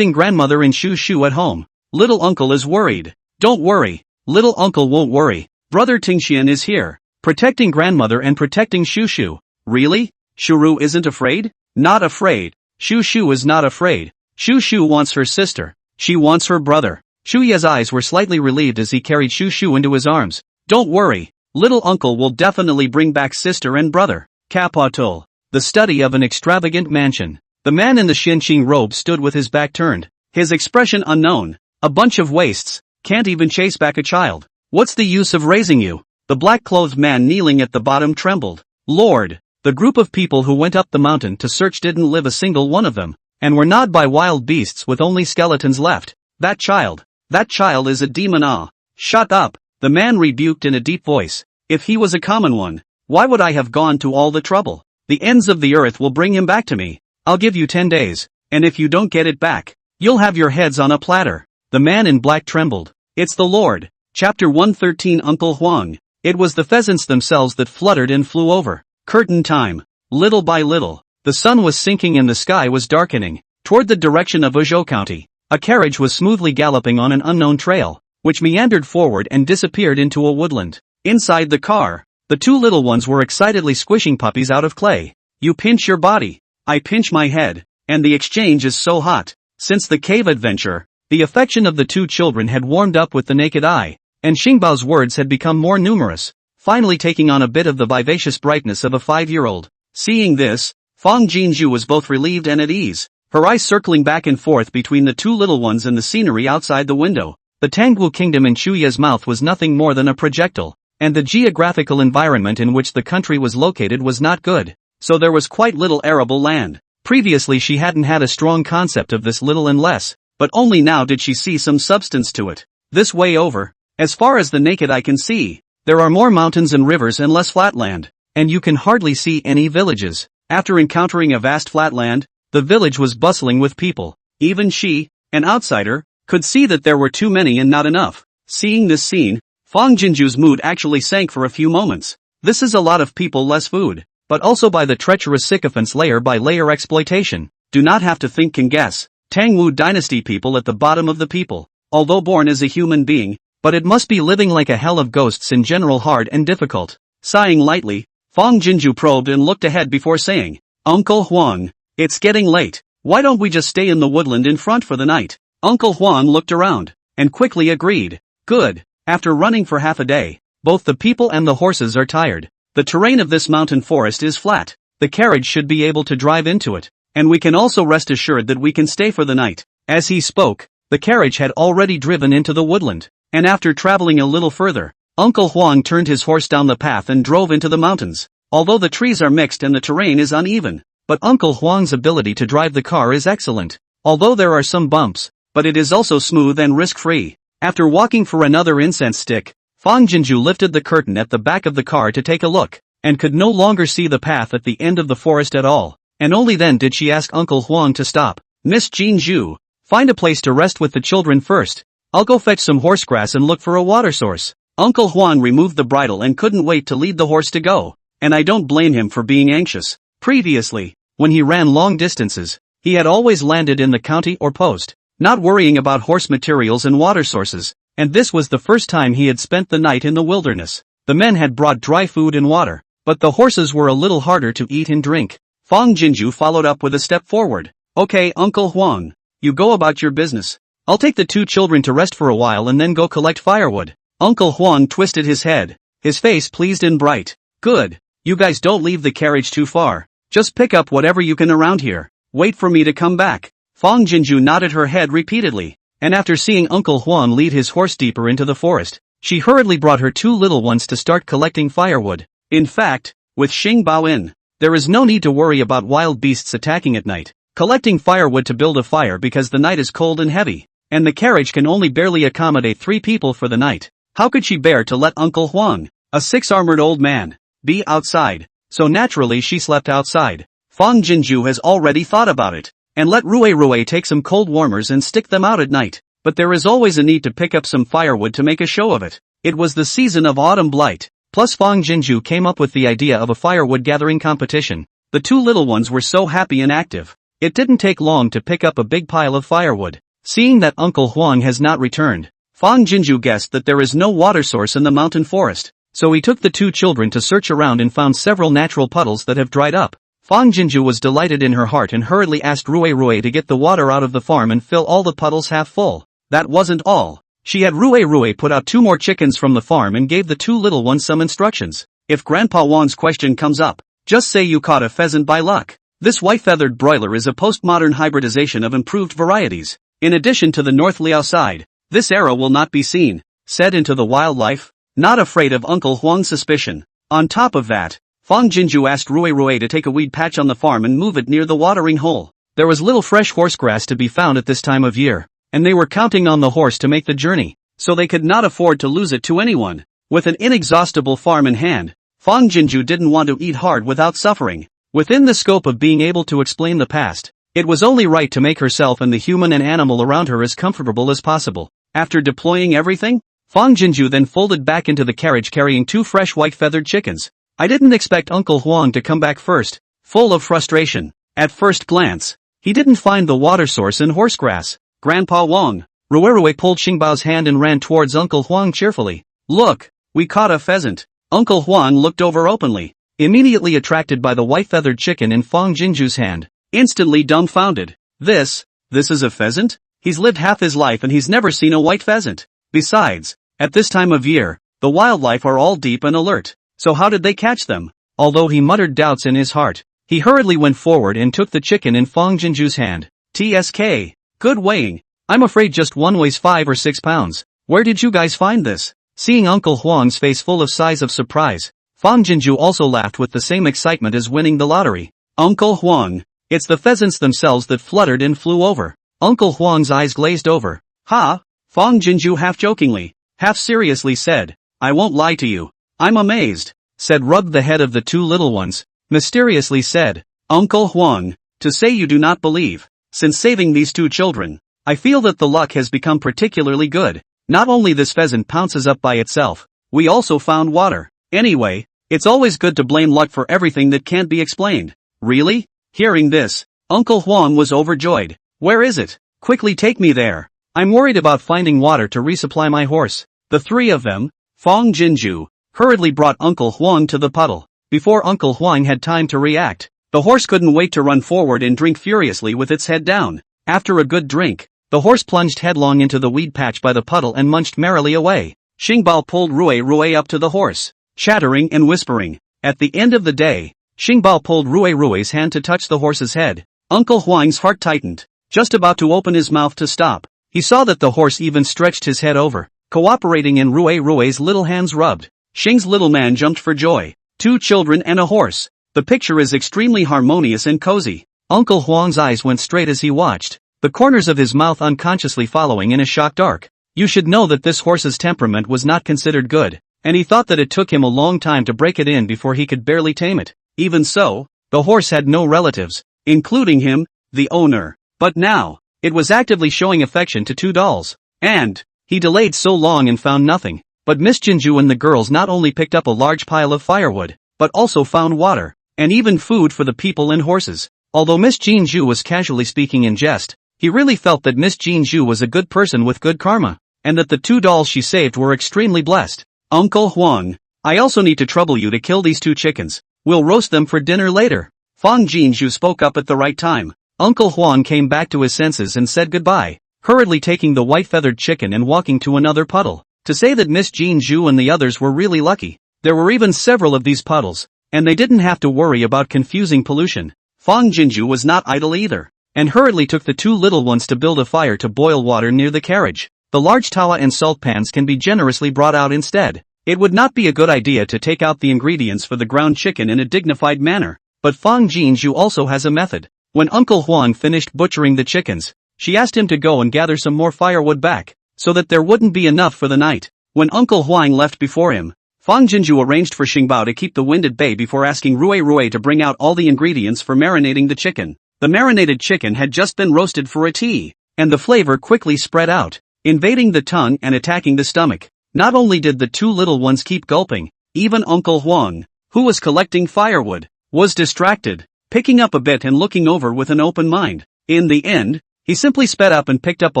grandmother and Shu Shu at home. Little uncle is worried. Don't worry, little uncle won't worry. Brother Tingxian is here, protecting grandmother and protecting Shu Shu. Really? Shuru isn't afraid? Not afraid. Shu Shu is not afraid. Shu Shu wants her sister. She wants her brother. Chuyi's eyes were slightly relieved as he carried Shu Shu into his arms. Don't worry, little uncle will definitely bring back sister and brother. Capital. The study of an extravagant mansion. The man in the Xinqing robe stood with his back turned, his expression unknown. A bunch of waists. Can't even chase back a child. What's the use of raising you? The black-clothed man kneeling at the bottom trembled. Lord! The group of people who went up the mountain to search didn't live a single one of them, and were gnawed by wild beasts with only skeletons left. That child is a demon. Ah! Shut up! The man rebuked in a deep voice. If he was a common one, why would I have gone to all the trouble? The ends of the earth will bring him back to me. I'll give you 10 days, and if you don't get it back, you'll have your heads on a platter. The man in black trembled. It's the Lord. Chapter 113. Uncle Huang. It was the pheasants themselves that fluttered and flew over. Curtain time. Little by little, the sun was sinking and the sky was darkening. Toward the direction of Uzhou County, a carriage was smoothly galloping on an unknown trail, which meandered forward and disappeared into a woodland. Inside the car, the two little ones were excitedly squishing puppies out of clay. You pinch your body, I pinch my head, and the exchange is so hot. Since the cave adventure, the affection of the two children had warmed up with the naked eye, and Xingbao's words had become more numerous, finally taking on a bit of the vivacious brightness of a 5-year-old. Seeing this, Fang Jinju was both relieved and at ease, her eyes circling back and forth between the two little ones and the scenery outside the window. The Tangwu kingdom in Chuya's mouth was nothing more than a projectile, and the geographical environment in which the country was located was not good, so there was quite little arable land. Previously she hadn't had a strong concept of this little and less, but only now did she see some substance to it. This way over, as far as the naked eye can see, there are more mountains and rivers and less flatland, and you can hardly see any villages. After encountering a vast flatland, the village was bustling with people. Even she, an outsider, could see that there were too many and not enough. Seeing this scene, Fang Jinju's mood actually sank for a few moments. This is a lot of people, less food, but also by the treacherous sycophants layer by layer exploitation. Do not have to think, can guess. Tangwu dynasty people at the bottom of the people, although born as a human being, but it must be living like a hell of ghosts in general, hard and difficult. Sighing lightly, Fang Jinju probed and looked ahead before saying, Uncle Huang, it's getting late. Why don't we just stay in the woodland in front for the night? Uncle Huang looked around, and quickly agreed. Good. After running for half a day, both the people and the horses are tired. The terrain of this mountain forest is flat. The carriage should be able to drive into it, and we can also rest assured that we can stay for the night. As he spoke, the carriage had already driven into the woodland, and after traveling a little further, Uncle Huang turned his horse down the path and drove into the mountains. Although the trees are mixed and the terrain is uneven, but Uncle Huang's ability to drive the car is excellent. Although there are some bumps, but it is also smooth and risk-free. After walking for another incense stick, Fang Jinju lifted the curtain at the back of the car to take a look, and could no longer see the path at the end of the forest at all, and only then did she ask Uncle Huang to stop. Miss Jinju, find a place to rest with the children first. I'll go fetch some horsegrass and look for a water source. Uncle Huang removed the bridle and couldn't wait to lead the horse to go, and I don't blame him for being anxious. Previously, when he ran long distances, he had always landed in the county or post, not worrying about horse materials and water sources, and this was the first time he had spent the night in the wilderness. The men had brought dry food and water, but the horses were a little harder to eat and drink. Fang Jinju followed up with a step forward. Okay, Uncle Huang, you go about your business. I'll take the two children to rest for a while and then go collect firewood. Uncle Huang twisted his head, his face pleased and bright. Good. You guys don't leave the carriage too far. Just pick up whatever you can around here. Wait for me to come back. Fang Jinju nodded her head repeatedly, and after seeing Uncle Huang lead his horse deeper into the forest, she hurriedly brought her two little ones to start collecting firewood. In fact, with Xingbao in, there is no need to worry about wild beasts attacking at night. Collecting firewood to build a fire because the night is cold and heavy, and the carriage can only barely accommodate 3 people for the night. How could she bear to let Uncle Huang, a 6-armored old man, be outside? So naturally she slept outside. Fang Jinju has already thought about it, and let Rui take some cold warmers and stick them out at night. But there is always a need to pick up some firewood to make a show of it. It was the season of autumn blight, plus Fang Jinju came up with the idea of a firewood gathering competition. The two little ones were so happy and active. It didn't take long to pick up a big pile of firewood. Seeing that Uncle Huang has not returned, Fang Jinju guessed that there is no water source in the mountain forest, so he took the two children to search around and found several natural puddles that have dried up. Fang Jinju was delighted in her heart and hurriedly asked Rui to get the water out of the farm and fill all the puddles half full. That wasn't all. She had Rui put out 2 more chickens from the farm and gave the 2 little ones some instructions. If Grandpa Wang's question comes up, just say you caught a pheasant by luck. This white-feathered broiler is a postmodern hybridization of improved varieties. In addition to the North Liao side, This arrow will not be seen, said into the wildlife, not afraid of Uncle Huang's suspicion. On top of that, Fang Jinju asked Rui to take a weed patch on the farm and move it near the watering hole. There was little fresh horsegrass to be found at this time of year, and they were counting on the horse to make the journey, so they could not afford to lose it to anyone. With an inexhaustible farm in hand, Fang Jinju didn't want to eat hard without suffering. Within the scope of being able to explain the past, it was only right to make herself and the human and animal around her as comfortable as possible. After deploying everything, Fang Jinju then folded back into the carriage carrying 2 fresh white feathered chickens. I didn't expect Uncle Huang to come back first. Full of frustration, at first glance, he didn't find the water source in horsegrass. Grandpa Wang. Rui pulled Xingbao's hand and ran towards Uncle Huang cheerfully. Look, we caught a pheasant. Uncle Huang looked over openly, immediately attracted by the white feathered chicken in Fang Jinju's hand, instantly dumbfounded. This is a pheasant? He's lived half his life and he's never seen a white pheasant. Besides, at this time of year, the wildlife are all deep and alert, so how did they catch them? Although he muttered doubts in his heart, he hurriedly went forward and took the chicken in Fang Jinju's hand. TSK. Good weighing. I'm afraid just one weighs 5 or 6 pounds. Where did you guys find this? Seeing Uncle Huang's face full of sighs of surprise, Fang Jinju also laughed with the same excitement as winning the lottery. Uncle Huang. It's the pheasants themselves that fluttered and flew over. Uncle Huang's eyes glazed over. Ha! Fang Jinju half jokingly, half seriously said. I won't lie to you. I'm amazed. Said rubbed the head of the 2 little ones. Mysteriously said. Uncle Huang, to say you do not believe. Since saving these 2 children, I feel that the luck has become particularly good. Not only this pheasant pounces up by itself, we also found water. Anyway, it's always good to blame luck for everything that can't be explained. Really? Hearing this, Uncle Huang was overjoyed. Where is it? Quickly take me there. I'm worried about finding water to resupply my horse. The 3 of them, Fang Jinju, hurriedly brought Uncle Huang to the puddle. Before Uncle Huang had time to react, the horse couldn't wait to run forward and drink furiously with its head down. After a good drink, the horse plunged headlong into the weed patch by the puddle and munched merrily away. Xingbao pulled Rui up to the horse, chattering and whispering. At the end of the day, Xingbao pulled Rui's hand to touch the horse's head. Uncle Huang's heart tightened, just about to open his mouth to stop. He saw that the horse even stretched his head over, cooperating, and Rui's little hands rubbed. Xing's little man jumped for joy. 2 children and a horse. The picture is extremely harmonious and cozy. Uncle Huang's eyes went straight as he watched, the corners of his mouth unconsciously following in a shocked arc. You should know that this horse's temperament was not considered good, and he thought that it took him a long time to break it in before he could barely tame it. Even so, the horse had no relatives, including him, the owner. But now, it was actively showing affection to 2 dolls. And he delayed so long and found nothing. But Miss Jinju and the girls not only picked up a large pile of firewood, but also found water, and even food for the people and horses. Although Miss Jinju was casually speaking in jest, he really felt that Miss Jinju was a good person with good karma, and that the 2 dolls she saved were extremely blessed. Uncle Huang, I also need to trouble you to kill these 2 chickens. We'll roast them for dinner later. Fang Jinju spoke up at the right time. Uncle Huang came back to his senses and said goodbye, hurriedly taking the white feathered chicken and walking to another puddle. To say that Miss Jinju and the others were really lucky. There were even several of these puddles, and they didn't have to worry about confusing pollution. Fang Jinju was not idle either, and hurriedly took the 2 little ones to build a fire to boil water near the carriage. The large tawa and salt pans can be generously brought out instead. It would not be a good idea to take out the ingredients for the ground chicken in a dignified manner, but Fang Jinju also has a method. When Uncle Huang finished butchering the chickens, she asked him to go and gather some more firewood back, so that there wouldn't be enough for the night. When Uncle Huang left before him, Fang Jinju arranged for Xingbao to keep the wind at bay before asking Rui to bring out all the ingredients for marinating the chicken. The marinated chicken had just been roasted for a tea, and the flavor quickly spread out, invading the tongue and attacking the stomach. Not only did the 2 little ones keep gulping, even Uncle Huang, who was collecting firewood, was distracted, picking up a bit and looking over with an open mind. In the end, he simply sped up and picked up a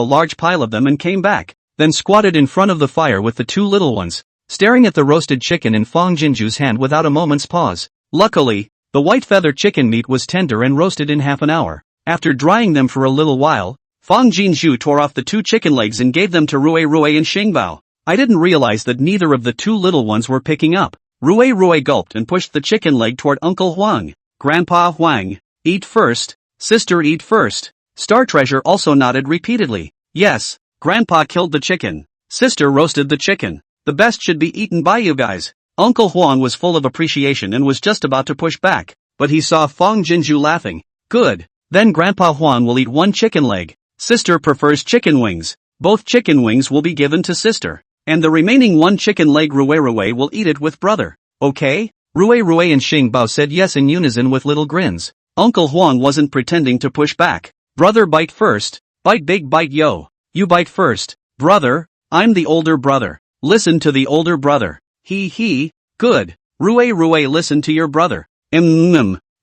large pile of them and came back, then squatted in front of the fire with the 2 little ones, staring at the roasted chicken in Fang Jinju's hand without a moment's pause. Luckily, the white feather chicken meat was tender and roasted in half an hour. After drying them for a little while, Fang Jinju tore off the 2 chicken legs and gave them to Rui and Xingbao. I didn't realize that neither of the 2 little ones were picking up. Rui gulped and pushed the chicken leg toward Uncle Huang. Grandpa Huang, eat first, sister eat first. Star Treasure also nodded repeatedly. Yes, Grandpa killed the chicken. Sister roasted the chicken. The best should be eaten by you guys. Uncle Huang was full of appreciation and was just about to push back, but he saw Fang Jinju laughing. Good. Then Grandpa Huang will eat one chicken leg. Sister prefers chicken wings. Both chicken wings will be given to sister. And the remaining one chicken leg Rue will eat it with brother. Okay? Rue and Xing Bao said yes in unison with little grins. Uncle Huang wasn't pretending to push back. Brother bite first. Bite big bite yo. You bite first. Brother, I'm the older brother. Listen to the older brother. He. Good. Rue listen to your brother.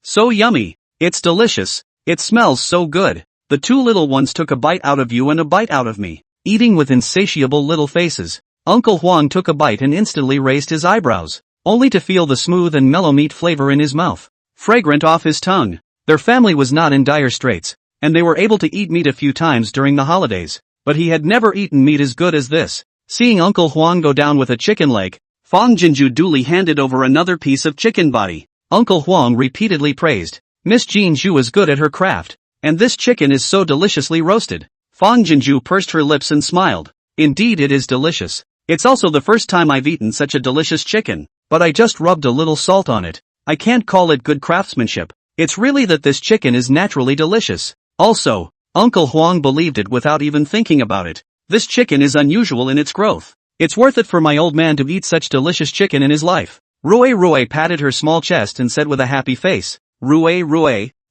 So yummy. It's delicious. It smells so good. The two little ones took a bite out of you and a bite out of me, eating with insatiable little faces. Uncle Huang took a bite and instantly raised his eyebrows, only to feel the smooth and mellow meat flavor in his mouth, fragrant off his tongue. Their family was not in dire straits, and they were able to eat meat a few times during the holidays, but he had never eaten meat as good as this. Seeing Uncle Huang go down with a chicken leg, Fang Jinju duly handed over another piece of chicken body. Uncle Huang repeatedly praised, Miss Jean Zhu is good at her craft, and this chicken is so deliciously roasted. Fang Jinju pursed her lips and smiled. Indeed it is delicious. It's also the first time I've eaten such a delicious chicken, but I just rubbed a little salt on it. I can't call it good craftsmanship. It's really that this chicken is naturally delicious. Also, Uncle Huang believed it without even thinking about it. This chicken is unusual in its growth. It's worth it for my old man to eat such delicious chicken in his life. Rue patted her small chest and said with a happy face, Rue,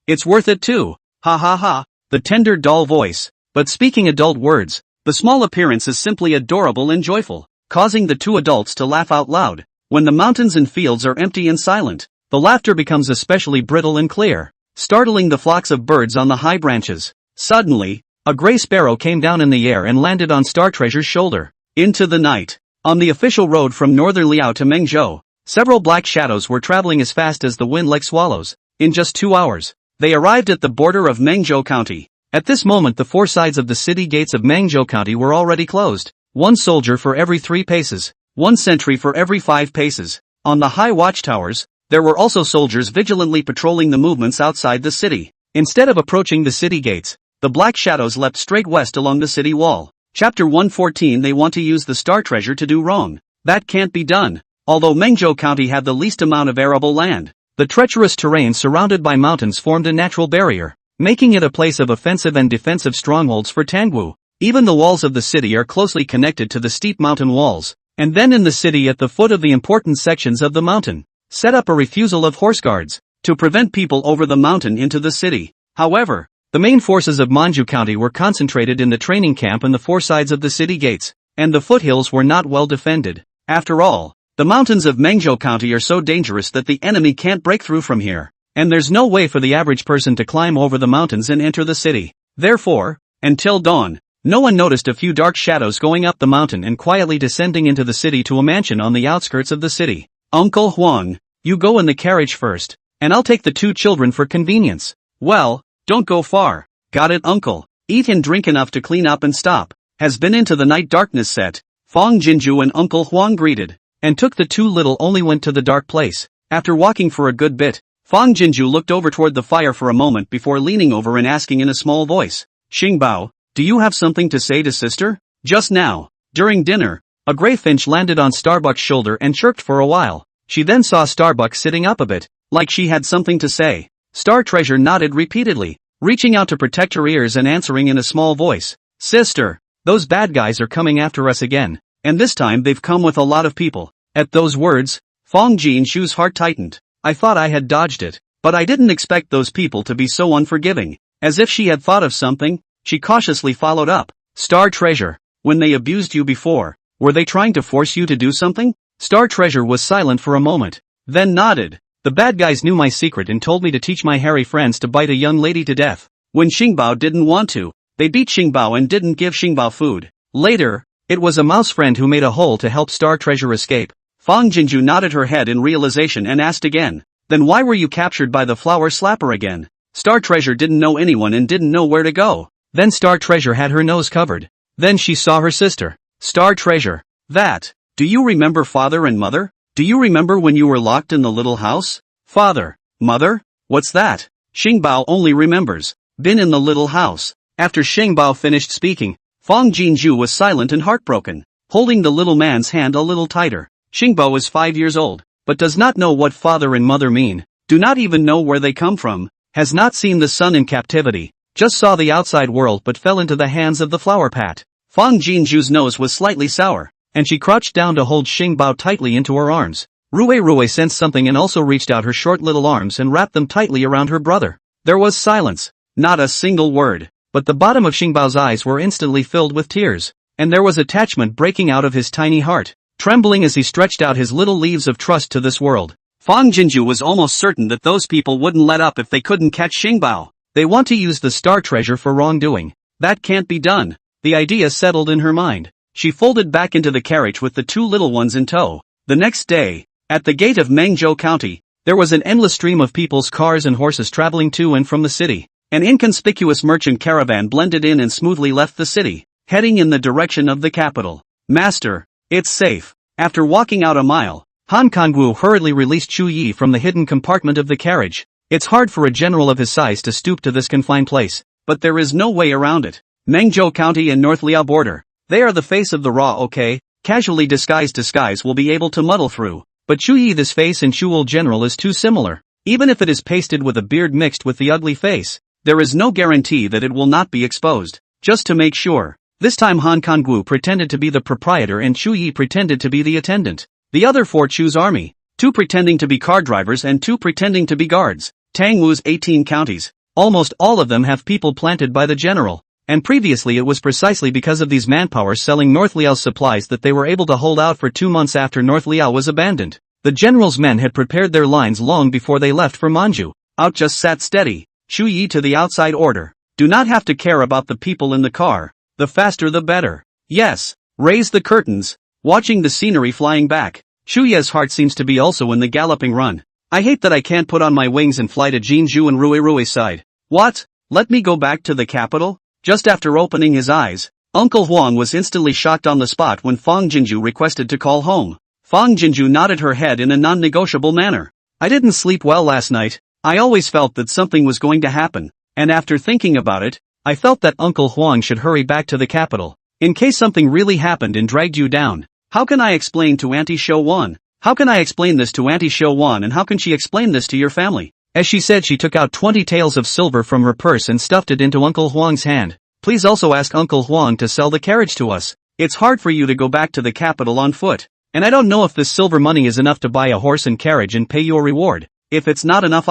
it's worth it too. Ha ha ha, the tender doll voice. But speaking adult words, the small appearance is simply adorable and joyful, causing the two adults to laugh out loud. When the mountains and fields are empty and silent, the laughter becomes especially brittle and clear, startling the flocks of birds on the high branches. Suddenly, a gray sparrow came down in the air and landed on Star Treasure's shoulder. Into the night. On the official road from northern Liao to Mengzhou, several black shadows were traveling as fast as the wind like swallows. In just 2 hours, they arrived at the border of Mengzhou County. At this moment the four sides of the city gates of Mengzhou County were already closed. One soldier for every 3 paces, one sentry for every 5 paces. On the high watchtowers, there were also soldiers vigilantly patrolling the movements outside the city. Instead of approaching the city gates, the black shadows leapt straight west along the city wall. Chapter 114. They want to use the Star Treasure to do wrong. That can't be done. Although Mengzhou County had the least amount of arable land, the treacherous terrain surrounded by mountains formed a natural barrier, making it a place of offensive and defensive strongholds for Tangwu. Even the walls of the city are closely connected to the steep mountain walls, and then in the city at the foot of the important sections of the mountain, set up a refusal of horse guards, to prevent people over the mountain into the city. However, the main forces of Manju County were concentrated in the training camp and the 4 sides of the city gates, and the foothills were not well defended. After all, the mountains of Mengzhou County are so dangerous that the enemy can't break through from here, and there's no way for the average person to climb over the mountains and enter the city. Therefore, until dawn, no one noticed a few dark shadows going up the mountain and quietly descending into the city to a mansion on the outskirts of the city. Uncle Huang, you go in the carriage first, and I'll take the 2 children for convenience. Well, don't go far. Got it, uncle? Eat and drink enough to clean up and stop. Has been into the night darkness set. Fang Jinju and Uncle Huang greeted, and took the 2 little only went to the dark place. After walking for a good bit, Fang Jinju looked over toward the fire for a moment before leaning over and asking in a small voice, Xingbao, do you have something to say to sister? Just now, during dinner, a gray finch landed on Starbuck's shoulder and chirped for a while. She then saw Starbuck sitting up a bit, like she had something to say. Star Treasure nodded repeatedly, reaching out to protect her ears and answering in a small voice, Sister, those bad guys are coming after us again, and this time they've come with a lot of people. At those words, Fang Jinshu's heart tightened. I thought I had dodged it, but I didn't expect those people to be so unforgiving. As if she had thought of something, she cautiously followed up, Star Treasure, when they abused you before, were they trying to force you to do something? Star Treasure was silent for a moment, then nodded. The bad guys knew my secret and told me to teach my hairy friends to bite a young lady to death. When Xingbao didn't want to, they beat Xingbao and didn't give Xingbao food. Later, it was a mouse friend who made a hole to help Star Treasure escape. Fang Jinju nodded her head in realization and asked again, Then why were you captured by the flower slapper again? Star Treasure didn't know anyone and didn't know where to go. Then Star Treasure had her nose covered. Then she saw her sister. Star Treasure. That. Do you remember father and mother? Do you remember when you were locked in the little house? Father. Mother? What's that? Xingbao only remembers. Been in the little house. After Xingbao finished speaking, Fang Jinju was silent and heartbroken, holding the little man's hand a little tighter. Xingbo is 5 years old, but does not know what father and mother mean, do not even know where they come from, has not seen the sun in captivity, just saw the outside world but fell into the hands of the flower pat. Fang Jinju's nose was slightly sour, and she crouched down to hold Xingbao tightly into her arms. Rui sensed something and also reached out her short little arms and wrapped them tightly around her brother. There was silence, not a single word, but the bottom of Xingbao's eyes were instantly filled with tears, and there was attachment breaking out of his tiny heart, trembling as he stretched out his little leaves of trust to this world. Fang Jinju was almost certain that those people wouldn't let up if they couldn't catch Xingbao. They want to use the star treasure for wrongdoing. That can't be done. The idea settled in her mind. She folded back into the carriage with the 2 little ones in tow. The next day, at the gate of Mengzhou County, there was an endless stream of people's cars and horses traveling to and from the city. An inconspicuous merchant caravan blended in and smoothly left the city, heading in the direction of the capital. Master, it's safe. After walking out a mile, Han Kangwu hurriedly released Chu Yi from the hidden compartment of the carriage. It's hard for a general of his size to stoop to this confined place, but there is no way around it. Mengzhou County and North Liao border. They are the face of the raw, okay? Casually disguised disguise will be able to muddle through. But Chu Yi, this face and Chuul general is too similar. Even if it is pasted with a beard mixed with the ugly face, there is no guarantee that it will not be exposed. Just to make sure, this time Han Kangwu pretended to be the proprietor and Chu Yi pretended to be the attendant. The other 4 Chu's army, 2 pretending to be car drivers and 2 pretending to be guards. Tangwu's 18 counties, almost all of them have people planted by the general, and previously it was precisely because of these manpower selling North Liao's supplies that they were able to hold out for 2 months after North Liao was abandoned. The general's men had prepared their lines long before they left for Manju. Out just sat steady, Chu Yi to the outside order. Do not have to care about the people in the car, the faster the better. Yes, raise the curtains, watching the scenery flying back. Chu Yi's heart seems to be also in the galloping run. I hate that I can't put on my wings and fly to Jinju and Rui's side. What? Let me go back to the capital? Just after opening his eyes, Uncle Huang was instantly shocked on the spot when Fang Jinju requested to call home. Fang Jinju nodded her head in a non-negotiable manner. I didn't sleep well last night. I always felt that something was going to happen, and after thinking about it, I felt that Uncle Huang should hurry back to the capital, in case something really happened and dragged you down. How can I explain to Auntie Shou Wan? How can I explain this to Auntie Shou Wan, and how can she explain this to your family? As she said, she took out 20 taels of silver from her purse and stuffed it into Uncle Huang's hand. Please also ask Uncle Huang to sell the carriage to us. It's hard for you to go back to the capital on foot, and I don't know if this silver money is enough to buy a horse and carriage and pay your reward. If it's not enough,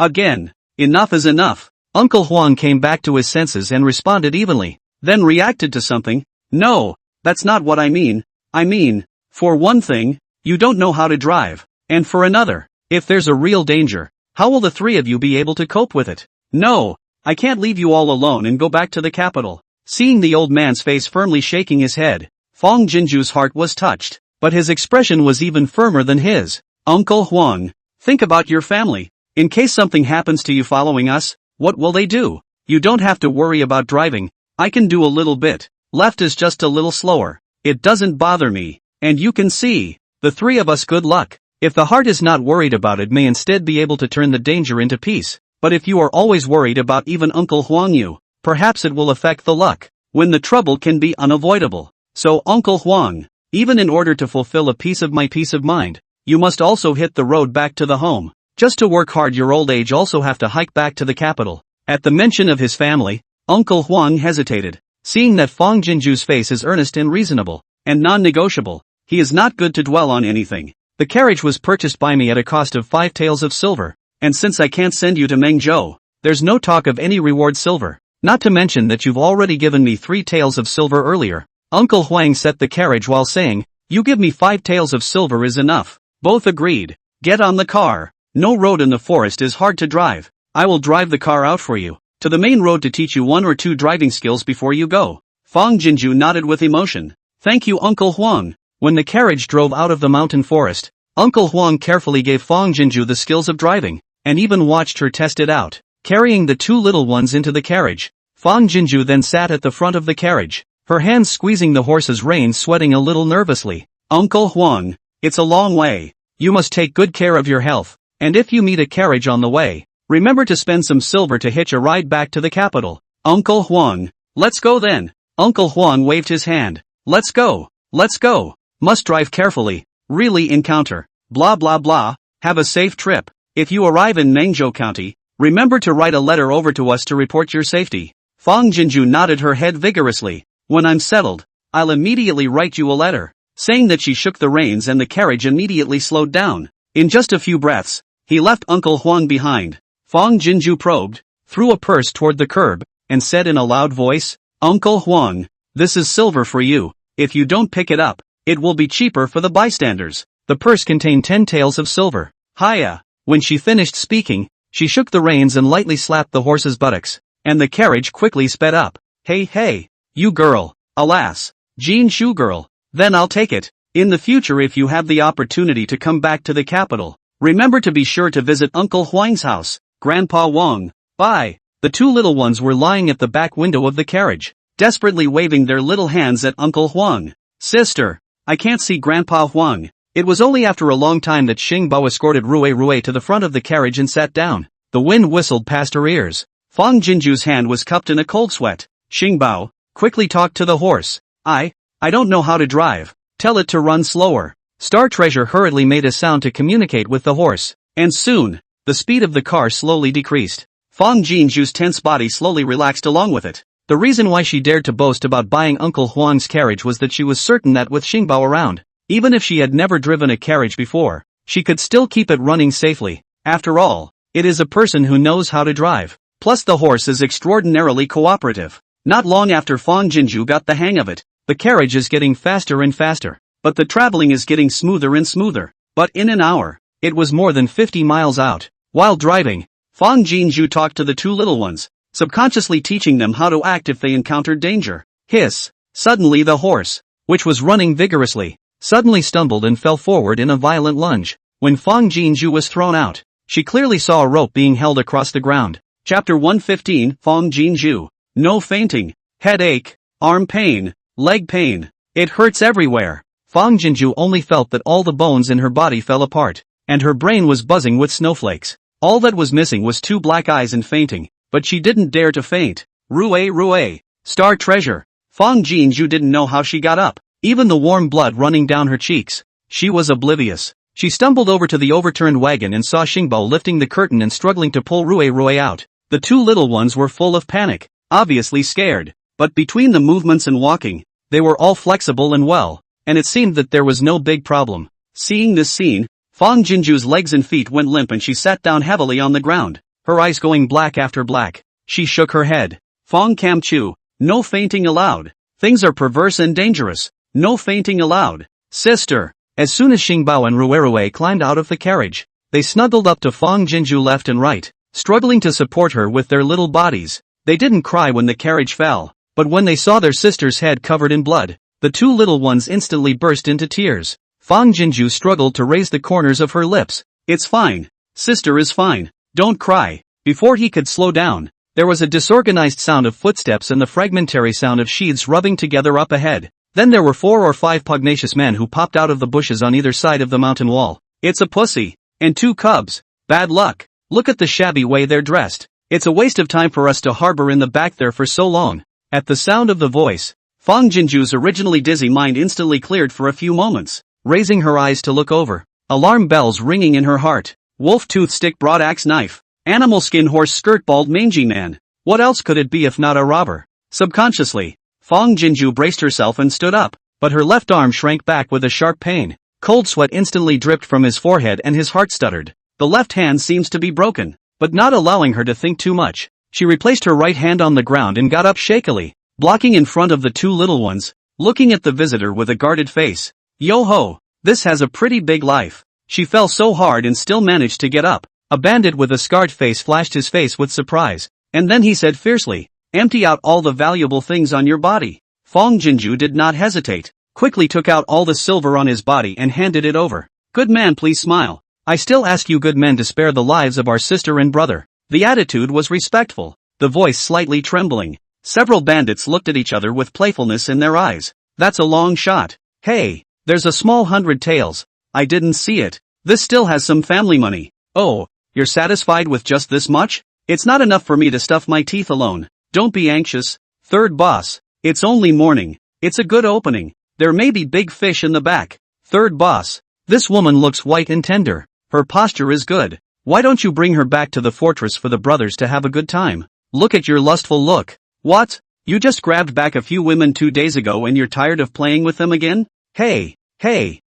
Again, enough is enough. Uncle Huang came back to his senses and responded evenly, then reacted to something. No, that's not what I mean. I mean, for one thing, you don't know how to drive, and for another, if there's a real danger, how will the 3 of you be able to cope with it? No, I can't leave you all alone and go back to the capital. Seeing the old man's face firmly shaking his head, Fang Jinju's heart was touched, but his expression was even firmer than his. Uncle Huang, think about your family. In case something happens to you following us, what will they do? You don't have to worry about driving. I can do a little bit. Left is just a little slower. It doesn't bother me. And you can see. The 3 of us, good luck. If the heart is not worried about it, may instead be able to turn the danger into peace. But if you are always worried about even Uncle Huang you, perhaps it will affect the luck, when the trouble can be unavoidable. So Uncle Huang, even in order to fulfill a piece of my peace of mind, you must also hit the road back to the home. Just to work hard your old age also have to hike back to the capital. At the mention of his family, Uncle Huang hesitated. Seeing that Fang Jinju's face is earnest and reasonable, and non-negotiable, he is not good to dwell on anything. The carriage was purchased by me at a cost of 5 taels of silver, and since I can't send you to Mengzhou, there's no talk of any reward silver. Not to mention that you've already given me 3 taels of silver earlier. Uncle Huang set the carriage while saying, you give me 5 taels of silver is enough. Both agreed. Get on the car. No road in the forest is hard to drive. I will drive the car out for you, to the main road to teach you 1 or 2 driving skills before you go. Fang Jinju nodded with emotion. Thank you, Uncle Huang. When the carriage drove out of the mountain forest, Uncle Huang carefully gave Fang Jinju the skills of driving, and even watched her test it out, carrying the 2 little ones into the carriage. Fang Jinju then sat at the front of the carriage, her hands squeezing the horse's reins, sweating a little nervously. Uncle Huang, it's a long way. You must take good care of your health, and if you meet a carriage on the way, remember to spend some silver to hitch a ride back to the capital. Uncle Huang, let's go then. Uncle Huang waved his hand. Let's go. Let's go. Must drive carefully. Really encounter. Blah blah blah. Have a safe trip. If you arrive in Mengzhou County, remember to write a letter over to us to report your safety. Fang Jinju nodded her head vigorously. When I'm settled, I'll immediately write you a letter. Saying that, she shook the reins and the carriage immediately slowed down. In just a few breaths, he left Uncle Huang behind. Fang Jinju probed, threw a purse toward the curb, and said in a loud voice, Uncle Huang, this is silver for you. If you don't pick it up, it will be cheaper for the bystanders. The purse contained 10 taels of silver. Hiya! When she finished speaking, she shook the reins and lightly slapped the horse's buttocks, and the carriage quickly sped up. Hey, you girl. Alas, Jean Shu girl. Then I'll take it. In the future, if you have the opportunity to come back to the capital, remember to be sure to visit Uncle Huang's house. Grandpa Wang. Bye. The two little ones were lying at the back window of the carriage, desperately waving their little hands at Uncle Huang. Sister, I can't see Grandpa Huang. It was only after a long time that Xing Bao escorted Rui to the front of the carriage and sat down. The wind whistled past her ears. Fang Jinju's hand was cupped in a cold sweat. Xing Bao quickly talked to the horse. I don't know how to drive. Tell it to run slower. Star Treasure hurriedly made a sound to communicate with the horse, and soon, the speed of the car slowly decreased. Fang Jinju's tense body slowly relaxed along with it. The reason why she dared to boast about buying Uncle Huang's carriage was that she was certain that with Xing Bao around, even if she had never driven a carriage before, she could still keep it running safely. After all, it is a person who knows how to drive. Plus the horse is extraordinarily cooperative. Not long after Fang Jinju got the hang of it, the carriage is getting faster and faster, but the traveling is getting smoother and smoother. But in an hour, it was more than 50 miles out. While driving, Fang Jinju talked to the two little ones, subconsciously teaching them how to act if they encountered danger. Hiss! Suddenly the horse, which was running vigorously, suddenly stumbled and fell forward in a violent lunge. When Fang Jinju was thrown out, she clearly saw a rope being held across the ground. Chapter 115. Fang Jinju. No fainting. Headache. Arm pain. Leg pain. It hurts everywhere. Fang Jinju only felt that all the bones in her body fell apart, and her brain was buzzing with snowflakes. All that was missing was two black eyes and fainting, but she didn't dare to faint. Rui. Star Treasure. Fang Jinju didn't know how she got up, even the warm blood running down her cheeks. She was oblivious. She stumbled over to the overturned wagon and saw Xingbao lifting the curtain and struggling to pull Rui out. The two little ones were full of panic, obviously scared, but between the movements and walking, they were all flexible and well, and it seemed that there was no big problem. Seeing this scene, Fang Jinju's legs and feet went limp and she sat down heavily on the ground, her eyes going black after black. She shook her head. Fang Kamchu, no fainting allowed. Things are perverse and dangerous. No fainting allowed. Sister. As soon as Xingbao and Rui climbed out of the carriage, they snuggled up to Fang Jinju left and right, struggling to support her with their little bodies. They didn't cry when the carriage fell, but when they saw their sister's head covered in blood, the two little ones instantly burst into tears. Fang Jinju struggled to raise the corners of her lips. It's fine. Sister is fine. Don't cry. Before he could slow down, there was a disorganized sound of footsteps and the fragmentary sound of sheaths rubbing together up ahead. Then there were 4 or 5 pugnacious men who popped out of the bushes on either side of the mountain wall. It's a pussy. And 2 cubs. Bad luck. Look at the shabby way they're dressed. It's a waste of time for us to harbor in the back there for so long. At the sound of the voice, Fang Jinju's originally dizzy mind instantly cleared for a few moments. Raising her eyes to look over, alarm bells ringing in her heart. Wolf tooth stick broad axe knife. Animal skin horse skirt bald mangy man. What else could it be if not a robber? Subconsciously, Fang Jinju braced herself and stood up, but her left arm shrank back with a sharp pain. Cold sweat instantly dripped from his forehead and his heart stuttered. The left hand seems to be broken, but not allowing her to think too much. She replaced her right hand on the ground and got up shakily, blocking in front of the two little ones, looking at the visitor with a guarded face. Yo-ho, this has a pretty big life. She fell so hard and still managed to get up. A bandit with a scarred face flashed his face with surprise, and then he said fiercely, empty out all the valuable things on your body. Fang Jinju did not hesitate, quickly took out all the silver on his body and handed it over. Good man, please smile. I still ask you good men to spare the lives of our sister and brother. The attitude was respectful, the voice slightly trembling. Several bandits looked at each other with playfulness in their eyes. That's a long shot. Hey, there's a small 100 taels. I didn't see it. This still has some family money. Oh, you're satisfied with just this much? It's not enough for me to stuff my teeth alone. Don't be anxious, third boss. It's only morning. It's a good opening. There may be big fish in the back. Third boss. This woman looks white and tender. Her posture is good. Why don't you bring her back to the fortress for the brothers to have a good time? Look at your lustful look. What? You just grabbed back a few women 2 days ago and you're tired of playing with them again? Hey,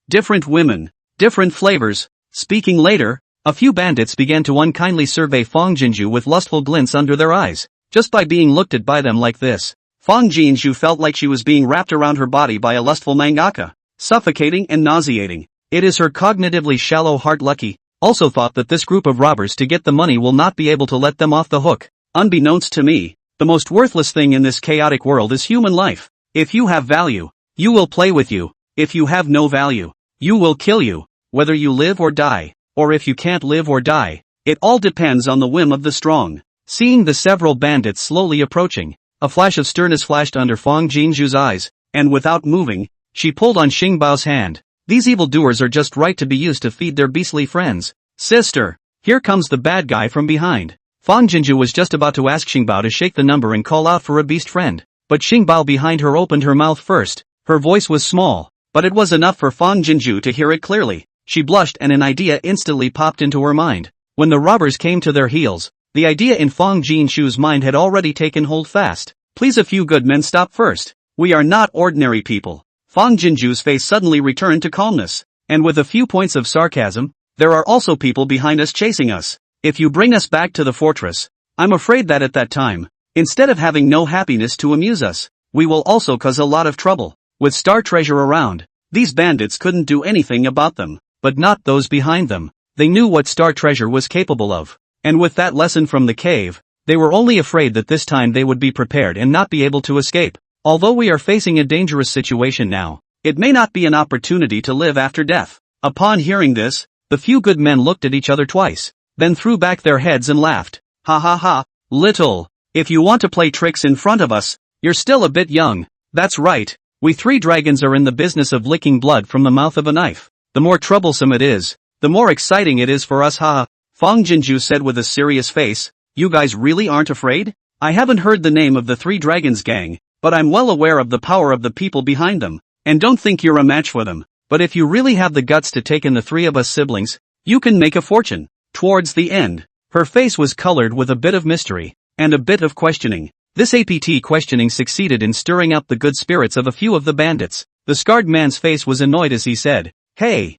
different women, different flavors. Speaking later, a few bandits began to unkindly survey Fong Jinju with lustful glints under their eyes. Just by being looked at by them like this, Fong Jinju felt like she was being wrapped around her body by a lustful mangaka, suffocating and nauseating. It is her cognitively shallow heart lucky, also thought that this group of robbers to get the money will not be able to let them off the hook. Unbeknownst to me, the most worthless thing in this chaotic world is human life. If you have value, you will play with you. If you have no value, you will kill you, whether you live or die, or if you can't live or die. It all depends on the whim of the strong. Seeing the several bandits slowly approaching, a flash of sternness flashed under Fong Jinju's eyes, and without moving, she pulled on Xingbao's hand. These evildoers are just right to be used to feed their beastly friends. Sister, here comes the bad guy from behind. Fong Jinju was just about to ask Xingbao to shake the number and call out for a beast friend, but Xingbao behind her opened her mouth first. Her voice was small, but it was enough for Fong Jinju to hear it clearly. She blushed and an idea instantly popped into her mind. When the robbers came to their heels, the idea in Fong Jinshu's mind had already taken hold fast. Please a few good men stop first. We are not ordinary people. Fong Jinju's face suddenly returned to calmness, and with a few points of sarcasm, there are also people behind us chasing us. If you bring us back to the fortress, I'm afraid that at that time, instead of having no happiness to amuse us, we will also cause a lot of trouble. With star treasure around, these bandits couldn't do anything about them, but not those behind them. They knew what star treasure was capable of, and with that lesson from the cave, they were only afraid that this time they would be prepared and not be able to escape. Although we are facing a dangerous situation now, it may not be an opportunity to live after death. Upon hearing this, the few good men looked at each other twice, then threw back their heads and laughed. Ha ha ha, little, if you want to play tricks in front of us, you're still a bit young. That's right, we 3 dragons are in the business of licking blood from the mouth of a knife. The more troublesome it is, the more exciting it is for us, ha. Fong Jinju said with a serious face. You guys really aren't afraid? I haven't heard the name of the 3 dragons gang, but I'm well aware of the power of the people behind them, and don't think you're a match for them. But if you really have the guts to take in the 3 of us siblings, you can make a fortune. Towards the end, her face was colored with a bit of mystery, and a bit of questioning. This APT questioning succeeded in stirring up the good spirits of a few of the bandits. The scarred man's face was annoyed as he said, Hey,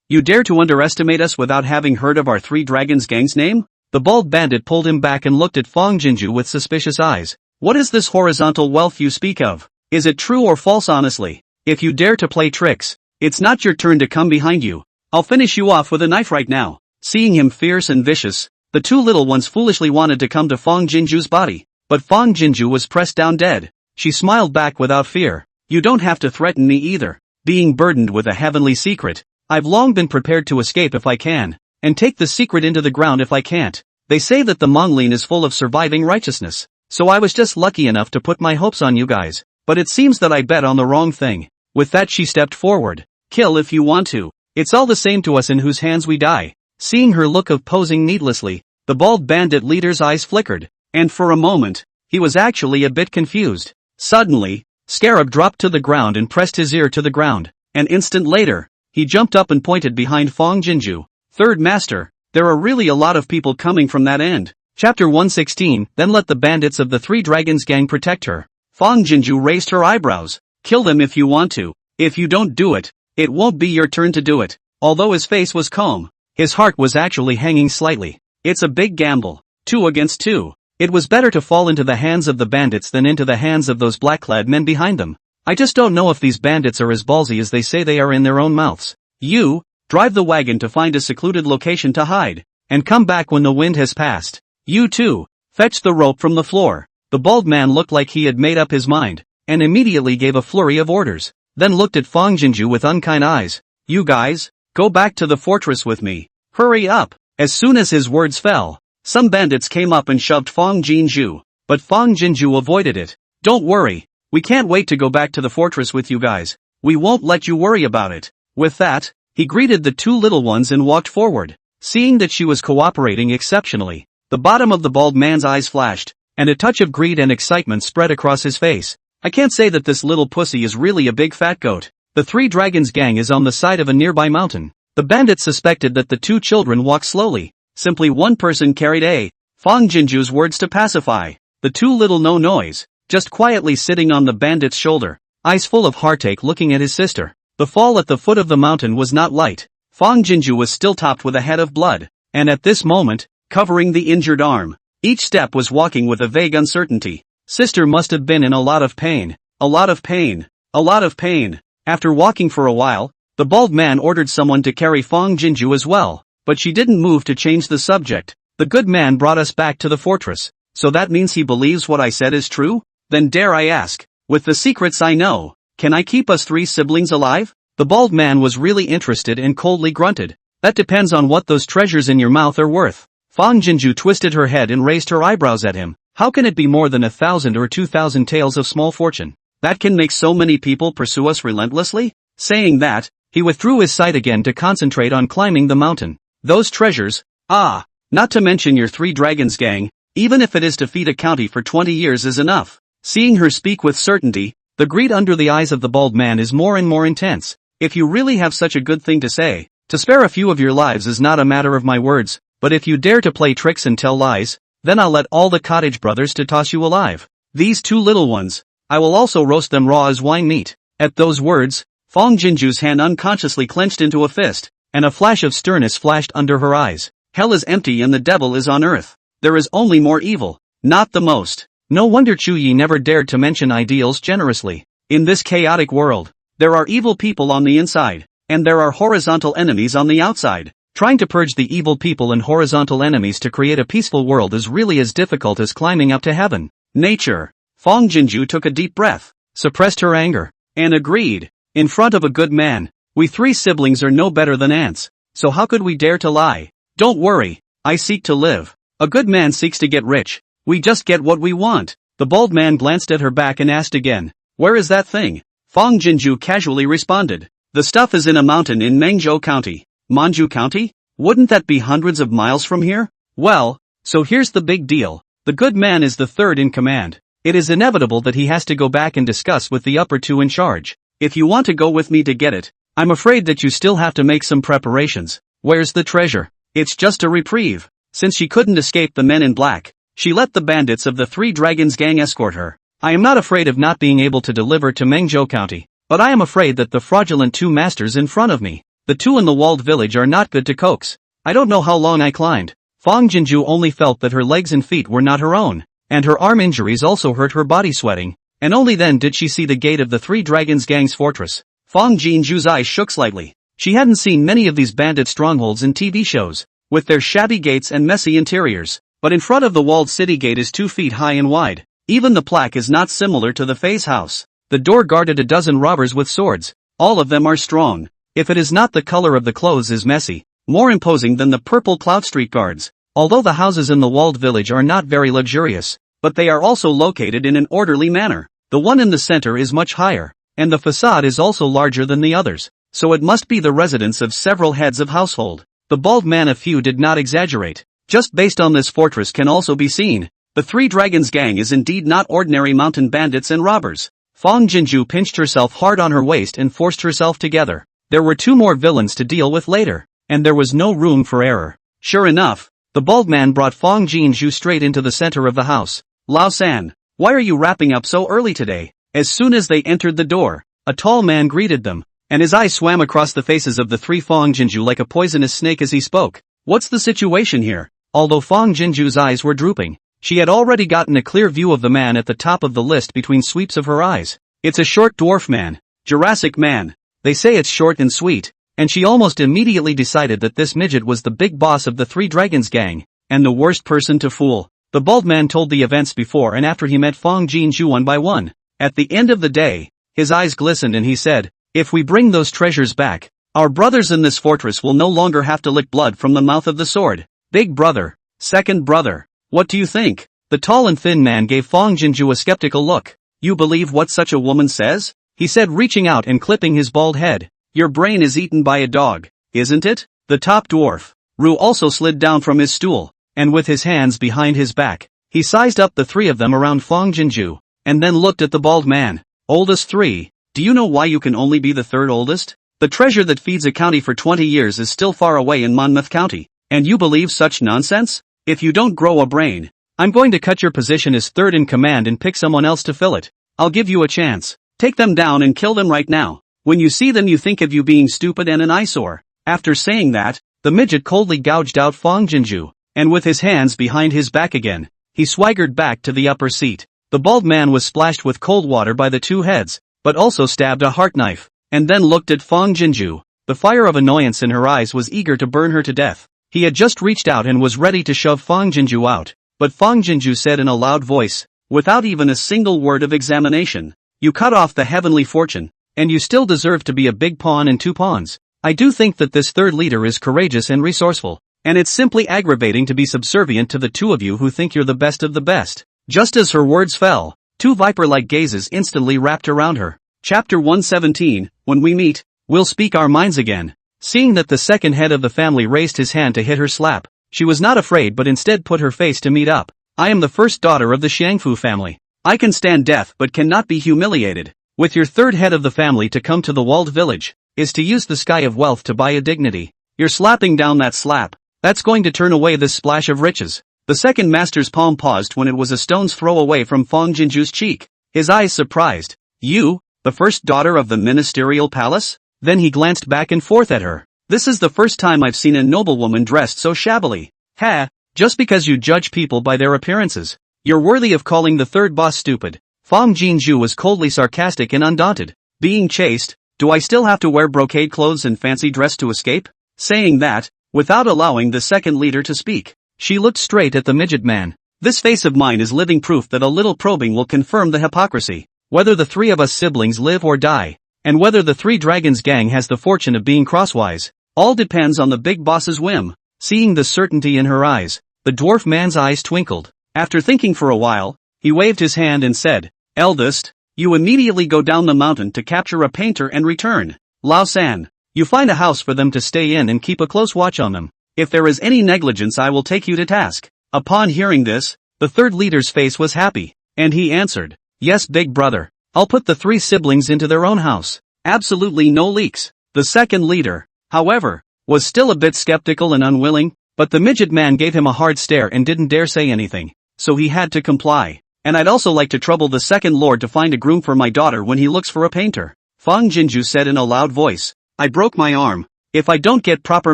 you dare to underestimate us without having heard of our 3 dragons gang's name? The bald bandit pulled him back and looked at Fong Jinju with suspicious eyes. What is this horizontal wealth you speak of? Is it true or false honestly? If you dare to play tricks, it's not your turn to come behind you. I'll finish you off with a knife right now. Seeing him fierce and vicious, the 2 little ones foolishly wanted to come to Fong Jinju's body, but Fong Jinju was pressed down dead. She smiled back without fear. You don't have to threaten me either. Being burdened with a heavenly secret, I've long been prepared to escape if I can, and take the secret into the ground if I can't. They say that the Mongolian is full of surviving righteousness, so I was just lucky enough to put my hopes on you guys, but it seems that I bet on the wrong thing. With that she stepped forward. Kill if you want to. It's all the same to us in whose hands we die. Seeing her look of posing needlessly, the bald bandit leader's eyes flickered, and for a moment, he was actually a bit confused. Suddenly, Scarab dropped to the ground and pressed his ear to the ground. An instant later, he jumped up and pointed behind Fong Jinju. Third Master, there are really a lot of people coming from that end. Chapter 116, then let the bandits of the 3 dragons gang protect her. Fong Jinju raised her eyebrows. Kill them if you want to. If you don't do it, it won't be your turn to do it. Although his face was calm, his heart was actually hanging slightly. It's a big gamble. 2 against 2. It was better to fall into the hands of the bandits than into the hands of those black-clad men behind them. I just don't know if these bandits are as ballsy as they say they are in their own mouths. You, drive the wagon to find a secluded location to hide, and come back when the wind has passed. You too, fetch the rope from the floor. The bald man looked like he had made up his mind, and immediately gave a flurry of orders, then looked at Fong Jinju with unkind eyes. You guys, go back to the fortress with me. Hurry up. As soon as his words fell, some bandits came up and shoved Fong Jinju, but Fong Jinju avoided it. Don't worry, we can't wait to go back to the fortress with you guys. We won't let you worry about it. With that, he greeted the 2 little ones and walked forward. Seeing that she was cooperating exceptionally, the bottom of the bald man's eyes flashed, and a touch of greed and excitement spread across his face. I can't say that this little pussy is really a big fat goat. The Three Dragons gang is on the side of a nearby mountain. The bandits suspected that the two children walked slowly. Simply one person carried a Fang Jinju's words to pacify the two little no noise, just quietly sitting on the bandit's shoulder, eyes full of heartache looking at his sister. The fall at the foot of the mountain was not light. Fang Jinju was still topped with a head of blood, and at this moment, covering the injured arm, each step was walking with a vague uncertainty. Sister must have been in a lot of pain. A lot of pain. A lot of pain. After walking for a while, the bald man ordered someone to carry Fang Jinju as well, but she didn't move to change the subject. The good man brought us back to the fortress. So that means he believes what I said is true? Then dare I ask, with the secrets I know, can I keep us three siblings alive? The bald man was really interested and coldly grunted. That depends on what those treasures in your mouth are worth. Fang Jinju twisted her head and raised her eyebrows at him. How can it be more than 1,000 or 2,000 taels of small fortune? That can make so many people pursue us relentlessly? Saying that, he withdrew his sight again to concentrate on climbing the mountain. Those treasures, not to mention your Three Dragons gang, even if it is to feed a county for 20 years is enough. Seeing her speak with certainty, the greed under the eyes of the bald man is more and more intense. If you really have such a good thing to say, to spare a few of your lives is not a matter of my words, but if you dare to play tricks and tell lies, then I'll let all the cottage brothers to toss you alive. These two little ones, I will also roast them raw as wine meat. At those words, Fang Jinju's hand unconsciously clenched into a fist, and a flash of sternness flashed under her eyes. Hell is empty and the devil is on earth. There is only more evil, not the most. No wonder Chu Yi never dared to mention ideals generously. In this chaotic world, there are evil people on the inside, and there are horizontal enemies on the outside. Trying to purge the evil people and horizontal enemies to create a peaceful world is really as difficult as climbing up to heaven. Nature. Fang Jinju took a deep breath, suppressed her anger, and agreed. In front of a good man, we three siblings are no better than ants, so how could we dare to lie? Don't worry, I seek to live. A good man seeks to get rich. We just get what we want. The bald man glanced at her back and asked again, where is that thing? Fang Jinju casually responded, the stuff is in a mountain in Mengzhou County. Manju County? Wouldn't that be hundreds of miles from here? Well, so here's the big deal. The good man is the third in command. It is inevitable that he has to go back and discuss with the upper two in charge. If you want to go with me to get it, I'm afraid that you still have to make some preparations. Where's the treasure? It's just a reprieve. Since she couldn't escape the men in black, she let the bandits of the Three Dragons gang escort her. I am not afraid of not being able to deliver to Mengzhou County, but I am afraid that the fraudulent two masters in front of me, the two in the walled village, are not good to coax. I don't know how long I climbed. Fang Jinju only felt that her legs and feet were not her own, and her arm injuries also hurt her body sweating, and only then did she see the gate of the Three Dragons gang's fortress. Fang Jinju's eyes shook slightly. She hadn't seen many of these bandit strongholds in TV shows, with their shabby gates and messy interiors, but in front of the walled city gate is 2 feet high and wide. Even the plaque is not similar to the Fei's house. The door guarded a dozen robbers with swords. All of them are strong. If it is not the color of the clothes is messy, more imposing than the purple Cloud Street guards. Although the houses in the walled village are not very luxurious, but they are also located in an orderly manner. The one in the center is much higher, and the facade is also larger than the others, so it must be the residence of several heads of household. The bald man of few did not exaggerate. Just based on this fortress can also be seen, the Three Dragons gang is indeed not ordinary mountain bandits and robbers. Fang Jinju pinched herself hard on her waist and forced herself together. There were 2 more villains to deal with later, and there was no room for error. Sure enough, the bald man brought Fang Jinju straight into the center of the house. Lao San, why are you wrapping up so early today? As soon as they entered the door, a tall man greeted them, and his eyes swam across the faces of the 3 Fang Jinju like a poisonous snake as he spoke. What's the situation here? Although Fang Jinju's eyes were drooping, she had already gotten a clear view of the man at the top of the list between sweeps of her eyes. It's a short dwarf man. Jurassic man. They say it's short and sweet, and she almost immediately decided that this midget was the big boss of the Three Dragons gang, and the worst person to fool. The bald man told the events before and after he met Fang Jinju one by one. At the end of the day, his eyes glistened and he said, if we bring those treasures back, our brothers in this fortress will no longer have to lick blood from the mouth of the sword. Big brother, second brother, what do you think? The tall and thin man gave Fang Jinju a skeptical look. You believe what such a woman says? He said, reaching out and clipping his bald head. Your brain is eaten by a dog, isn't it? The top dwarf, Ru, also slid down from his stool, and with his hands behind his back, he sized up the 3 of them around Fang Jinju, and then looked at the bald man. Oldest 3. Do you know why you can only be the third oldest? The treasure that feeds a county for 20 years is still far away in Monmouth County, and you believe such nonsense? If you don't grow a brain, I'm going to cut your position as third in command and pick someone else to fill it. I'll give you a chance. Take them down and kill them right now. When you see them you think of you being stupid and an eyesore. After saying that, the midget coldly gouged out Fong Jinju, and with his hands behind his back again, he swaggered back to the upper seat. The bald man was splashed with cold water by the two heads, but also stabbed a heart knife, and then looked at Fong Jinju. The fire of annoyance in her eyes was eager to burn her to death. He had just reached out and was ready to shove Fong Jinju out, but Fong Jinju said in a loud voice, without even a single word of examination, "You cut off the heavenly fortune, and you still deserve to be a big pawn in 2 pawns. I do think that this third leader is courageous and resourceful, and it's simply aggravating to be subservient to the two of you who think you're the best of the best." Just as her words fell, 2 viper-like gazes instantly wrapped around her. Chapter 117, When We Meet, We'll Speak Our Minds Again. Seeing that the second head of the family raised his hand to hit her slap, she was not afraid but instead put her face to meet up. "I am the first daughter of the Xiangfu family. I can stand death but cannot be humiliated. With your third head of the family to come to the walled village, is to use the sky of wealth to buy a dignity. You're slapping down that slap. That's going to turn away this splash of riches." The second master's palm paused when it was a stone's throw away from Fong Jinju's cheek, his eyes surprised. "You, the first daughter of the ministerial palace?" Then he glanced back and forth at her. "This is the first time I've seen a noblewoman dressed so shabbily. Ha, just because you judge people by their appearances, you're worthy of calling the third boss stupid." Fong Jinju was coldly sarcastic and undaunted. "Being chaste, do I still have to wear brocade clothes and fancy dress to escape?" Saying that, without allowing the second leader to speak, she looked straight at the midget man. "This face of mine is living proof that a little probing will confirm the hypocrisy. Whether the 3 of us siblings live or die, and whether the 3 Dragons gang has the fortune of being crosswise, all depends on the big boss's whim." Seeing the certainty in her eyes, the dwarf man's eyes twinkled. After thinking for a while, he waved his hand and said, "Eldest, you immediately go down the mountain to capture a painter and return. Lao San, you find a house for them to stay in and keep a close watch on them. If there is any negligence I will take you to task." Upon hearing this, the third leader's face was happy, and he answered, "Yes, big brother, I'll put the 3 siblings into their own house. Absolutely no leaks." The second leader, however, was still a bit skeptical and unwilling, but the midget man gave him a hard stare and didn't dare say anything, so he had to comply. "And I'd also like to trouble the second lord to find a groom for my daughter when he looks for a painter," Fong Jinju said in a loud voice. "I broke my arm. If I don't get proper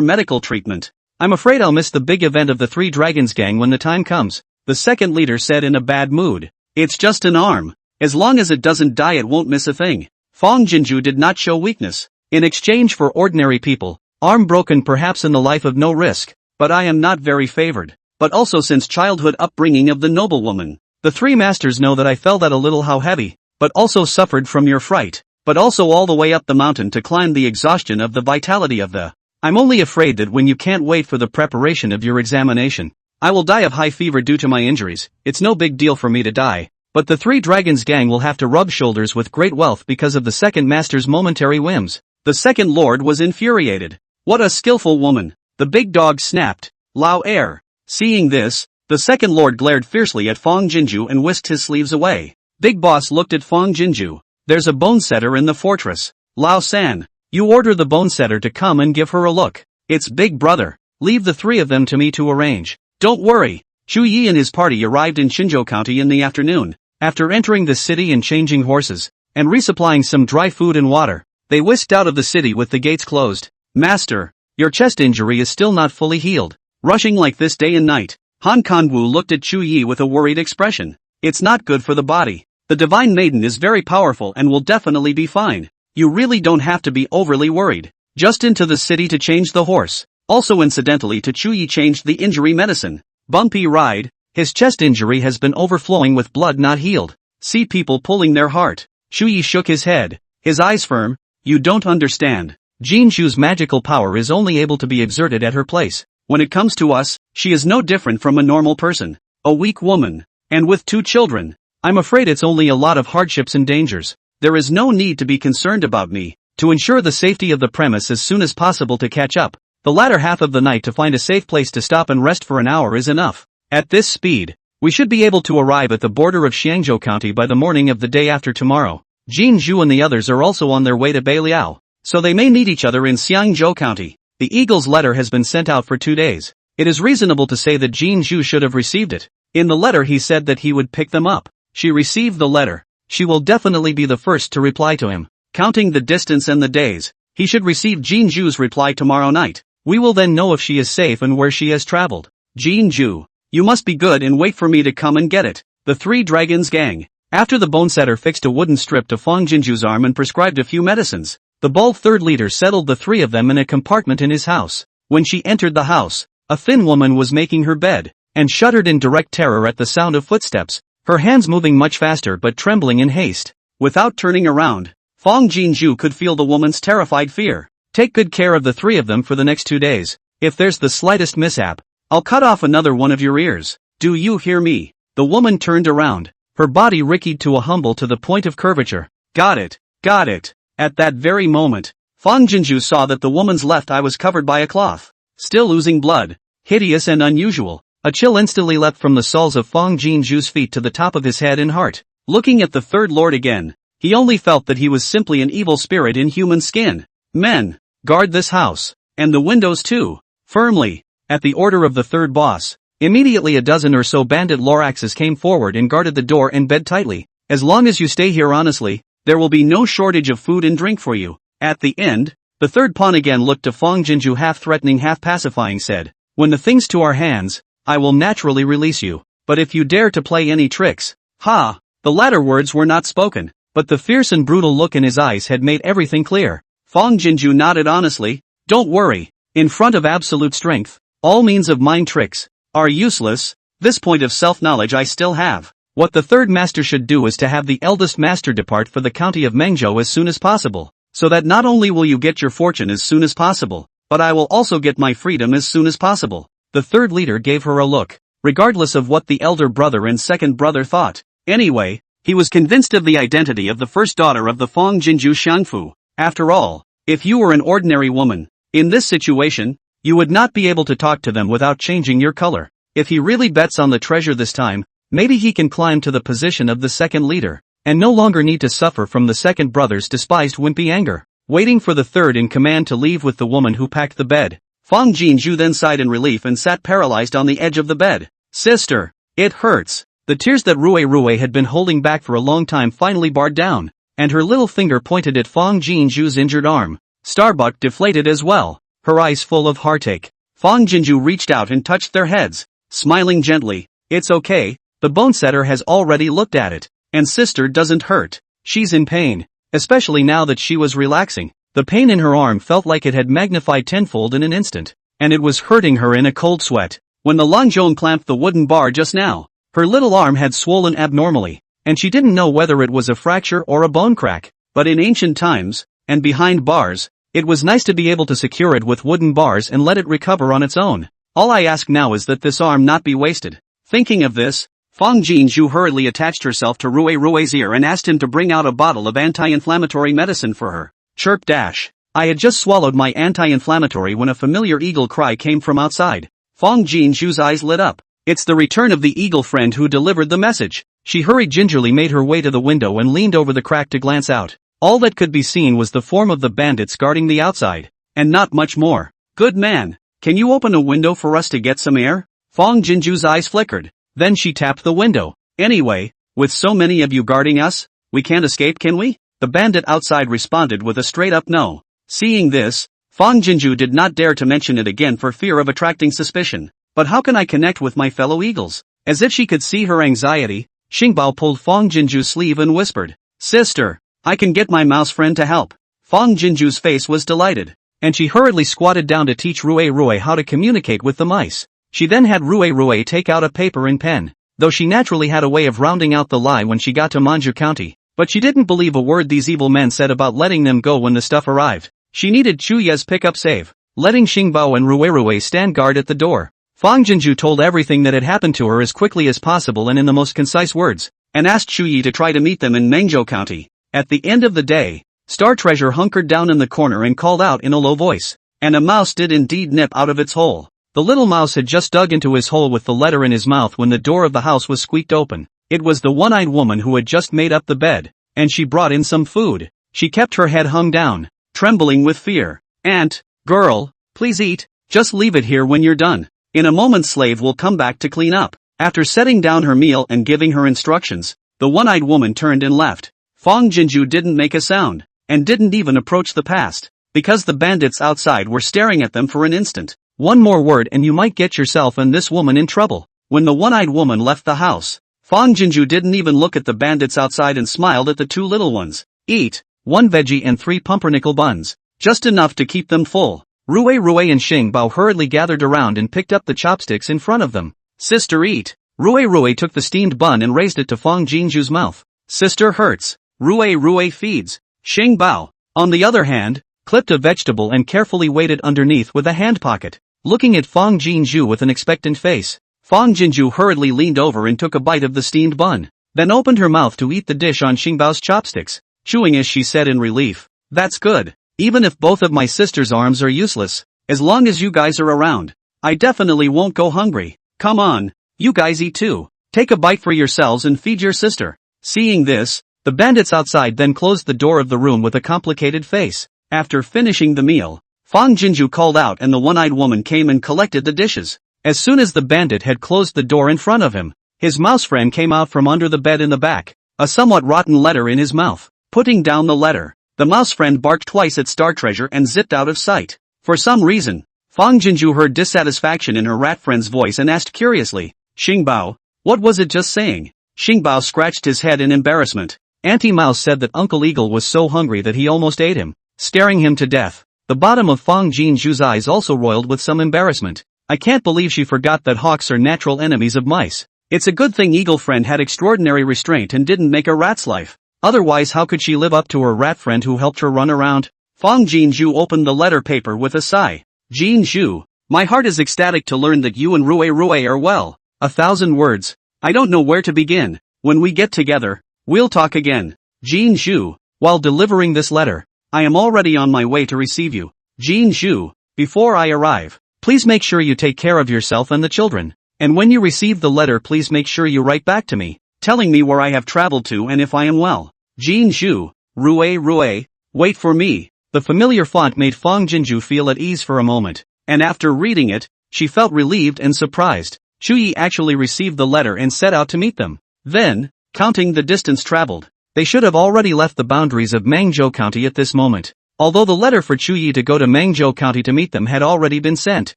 medical treatment, I'm afraid I'll miss the big event of the 3 Dragons gang when the time comes." The second leader said in a bad mood, "It's just an arm. As long as it doesn't die it won't miss a thing." Fong Jinju did not show weakness. "In exchange for ordinary people, arm broken perhaps in the life of no risk, but I am not very favored. But also since childhood upbringing of the noblewoman, the 3 masters know that I fell that a little how heavy, but also suffered from your fright, but also all the way up the mountain to climb the exhaustion of the vitality of the. I'm only afraid that when you can't wait for the preparation of your examination, I will die of high fever due to my injuries. It's no big deal for me to die, but the 3 Dragons gang will have to rub shoulders with great wealth because of the second master's momentary whims." The second lord was infuriated. "What a skillful woman," the big dog snapped. "Lao air." Seeing this, the second lord glared fiercely at Fong Jinju and whisked his sleeves away. Big boss looked at Fong Jinju. "There's a bone setter in the fortress. Lao San, you order the bone setter to come and give her a look. It's big brother. Leave the 3 of them to me to arrange. Don't worry." Chu Yi and his party arrived in Shinzhou County in the afternoon. After entering the city and changing horses, and resupplying some dry food and water, they whisked out of the city with the gates closed. "Master, your chest injury is still not fully healed. Rushing like this day and night." Han Kanwu looked at Chu Yi with a worried expression. "It's not good for the body. The divine maiden is very powerful and will definitely be fine. You really don't have to be overly worried." Just into the city to change the horse. Also incidentally to Chu Yi changed the injury medicine. "Bumpy ride. His chest injury has been overflowing with blood not healed. See people pulling their heart." Chu Yi shook his head, his eyes firm. "You don't understand. Jin Shu's magical power is only able to be exerted at her place. When it comes to us, she is no different from a normal person. A weak woman. And with 2 children. I'm afraid it's only a lot of hardships and dangers. There is no need to be concerned about me. To ensure the safety of the premise as soon as possible to catch up. The latter half of the night to find a safe place to stop and rest for an hour is enough. At this speed, We should be able to arrive at the border of Xiangzhou County by the morning of the day after tomorrow. Jin Zhu and the others are also on their way to Beiliao, so they may meet each other in Xiangzhou County. The Eagle's letter has been sent out for 2 days. It is reasonable to say that Jin Zhu should have received it. In the letter he said that he would pick them up. She received the letter. She will definitely be the first to reply to him. Counting the distance and the days, he should receive Jin Zhu's reply tomorrow night. We will then know if she is safe and where she has traveled. Jin Zhu, you must be good and wait for me to come and get it. The Three Dragons Gang. After the bone setter fixed a wooden strip to Fang Jinju's arm and prescribed a few medicines, the bald third leader settled the three of them in a compartment in his house. When she entered the house, a thin woman was making her bed, and shuddered in direct terror at the sound of footsteps, her hands moving much faster but trembling in haste. Without turning around, Fang Jinju could feel the woman's terrified fear. Take good care of the three of them for the next 2 days. If there's the slightest mishap, I'll cut off another one of your ears. Do you hear me? The woman turned around. Her body rickied to a humble to the point of curvature. Got it. Got it. At that very moment, Fang Jinju saw that the woman's left eye was covered by a cloth, still oozing blood. Hideous and unusual. A chill instantly leapt from the soles of Fang Jinju's feet to the top of his head and heart. Looking at the third lord again, he only felt that he was simply an evil spirit in human skin. Men, guard this house, and the windows too, firmly. At the order of the third boss, immediately a dozen or so bandit Loraxes came forward and guarded the door and bed tightly. As long as you stay here honestly, there will be no shortage of food and drink for you. At the end, the third pawn again looked to Fang Jinju half threatening half pacifying said, when the thing's to our hands, I will naturally release you, but if you dare to play any tricks, ha! The latter words were not spoken, but the fierce and brutal look in his eyes had made everything clear. Fang Jinju nodded honestly, don't worry, in front of absolute strength, all means of mind tricks are useless. This point of self-knowledge I still have. What the third master should do is to have the eldest master depart for the county of Mengzhou as soon as possible, so that not only will you get your fortune as soon as possible, but I will also get my freedom as soon as possible. The third leader gave her a look, regardless of what the elder brother and second brother thought. Anyway, he was convinced of the identity of the first daughter of the Fang Jinju Xiangfu. After all, if you were an ordinary woman, in this situation, you would not be able to talk to them without changing your color. If he really bets on the treasure this time, maybe he can climb to the position of the second leader, and no longer need to suffer from the second brother's despised wimpy anger. Waiting for the third in command to leave with the woman who packed the bed, Fang Jinju then sighed in relief and sat paralyzed on the edge of the bed. Sister, it hurts. The tears that Rui had been holding back for a long time finally barred down, and her little finger pointed at Fang Jinju's injured arm. Starbuck deflated as well, her eyes full of heartache. Fang Jinju reached out and touched their heads, smiling gently. It's okay, the bone setter has already looked at it, and sister doesn't hurt. She's in pain, especially now that she was relaxing. The pain in her arm felt like it had magnified tenfold in an instant, and it was hurting her in a cold sweat. When the Longjong clamped the wooden bar just now, her little arm had swollen abnormally, and she didn't know whether it was a fracture or a bone crack. But in ancient times, and behind bars, it was nice to be able to secure it with wooden bars and let it recover on its own. All I ask now is that this arm not be wasted. Thinking of this, Fang Jinju hurriedly attached herself to Rui's ear and asked him to bring out a bottle of anti-inflammatory medicine for her. Chirp dash. I had just swallowed my anti-inflammatory when a familiar eagle cry came from outside. Fang Jinju's eyes lit up. It's the return of the eagle friend who delivered the message. She hurried gingerly made her way to the window and leaned over the crack to glance out. All that could be seen was the form of the bandits guarding the outside, and not much more. Good man, can you open a window for us to get some air? Fang Jinju's eyes flickered. Then she tapped the window. Anyway, with so many of you guarding us, we can't escape, can we? The bandit outside responded with a straight-up no. Seeing this, Fang Jinju did not dare to mention it again for fear of attracting suspicion. But how can I connect with my fellow eagles? As if she could see her anxiety, Xingbao pulled Fang Jinju's sleeve and whispered, Sister, I can get my mouse friend to help. Fang Jinju's face was delighted, and she hurriedly squatted down to teach Rui how to communicate with the mice. She then had Rui take out a paper and pen, though she naturally had a way of rounding out the lie when she got to Manju County. But she didn't believe a word these evil men said about letting them go when the stuff arrived. She needed Chuye's pickup save, letting Xingbao and Rui stand guard at the door. Fang Jinju told everything that had happened to her as quickly as possible and in the most concise words, and asked Chuyi to try to meet them in Mengzhou County. At the end of the day, Star Treasure hunkered down in the corner and called out in a low voice, and a mouse did indeed nip out of its hole. The little mouse had just dug into his hole with the letter in his mouth when the door of the house was squeaked open. It was the one-eyed woman who had just made up the bed, and she brought in some food. She kept her head hung down, trembling with fear. "Aunt, girl, please eat, just leave it here when you're done. In a moment slave will come back to clean up." After setting down her meal and giving her instructions, the one-eyed woman turned and left. Fong Jinju didn't make a sound, and didn't even approach the past, because the bandits outside were staring at them for an instant. One more word and you might get yourself and this woman in trouble. When the one-eyed woman left the house, Fong Jinju didn't even look at the bandits outside and smiled at the two little ones. "Eat, 1 veggie and 3 pumpernickel buns, just enough to keep them full." Rue and Xing Bao hurriedly gathered around and picked up the chopsticks in front of them. "Sister, eat." Rue took the steamed bun and raised it to Fong Jinju's mouth. "Sister hurts." Rue feeds. Xing Bao, on the other hand, clipped a vegetable and carefully weighed it underneath with a hand pocket. Looking at Fong Jinju with an expectant face, Fong Jinju hurriedly leaned over and took a bite of the steamed bun, then opened her mouth to eat the dish on Xing Bao's chopsticks, chewing as she said in relief, "That's good. Even if both of my sister's arms are useless, as long as you guys are around, I definitely won't go hungry. Come on, you guys eat too. Take a bite for yourselves and feed your sister." Seeing this, the bandits outside then closed the door of the room with a complicated face. After finishing the meal, Fong Jinju called out and the one-eyed woman came and collected the dishes. As soon as the bandit had closed the door in front of him, his mouse friend came out from under the bed in the back, a somewhat rotten letter in his mouth. Putting down the letter, the mouse friend barked twice at Star Treasure and zipped out of sight. For some reason, Fong Jinju heard dissatisfaction in her rat friend's voice and asked curiously, "Xing Bao, what was it just saying?" Xing Bao scratched his head in embarrassment. Auntie Mouse said that Uncle Eagle was so hungry that he almost ate him, staring him to death. The bottom of Fong Jinju's eyes also roiled with some embarrassment. I can't believe she forgot that hawks are natural enemies of mice. It's a good thing Eagle Friend had extraordinary restraint and didn't make a rat's life. Otherwise how could she live up to her rat friend who helped her run around? Fong Jinju opened the letter paper with a sigh. "Jinju, my heart is ecstatic to learn that you and Rue are well. 1,000 words. I don't know where to begin. When we get together, we'll talk again. Jinju." While delivering this letter, "I am already on my way to receive you. Jinju, before I arrive, please make sure you take care of yourself and the children. And when you receive the letter please make sure you write back to me, telling me where I have traveled to and if I am well. Jinju, Rue, wait for me." The familiar font made Fong Jinju feel at ease for a moment, and after reading it, she felt relieved and surprised. Chuyi actually received the letter and set out to meet them. Then, counting the distance traveled, they should have already left the boundaries of Mangzhou County at this moment. Although the letter for Chuyi to go to Mangzhou County to meet them had already been sent,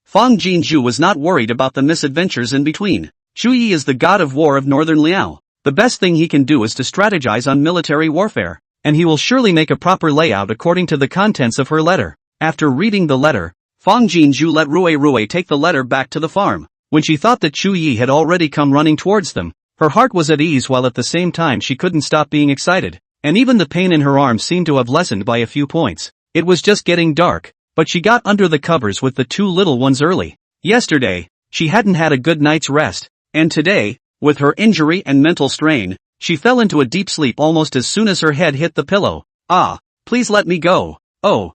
Fong Jinju was not worried about the misadventures in between. Chuyi is the god of war of northern Liao. The best thing he can do is to strategize on military warfare, and he will surely make a proper layout according to the contents of her letter. After reading the letter, Fong Jinju let Rue take the letter back to the farm. When she thought that Chuyi had already come running towards them, her heart was at ease while at the same time she couldn't stop being excited, and even the pain in her arms seemed to have lessened by a few points. It was just getting dark, but she got under the covers with the two little ones early. Yesterday, she hadn't had a good night's rest, and today, with her injury and mental strain, she fell into a deep sleep almost as soon as her head hit the pillow. "Ah, please let me go. Oh,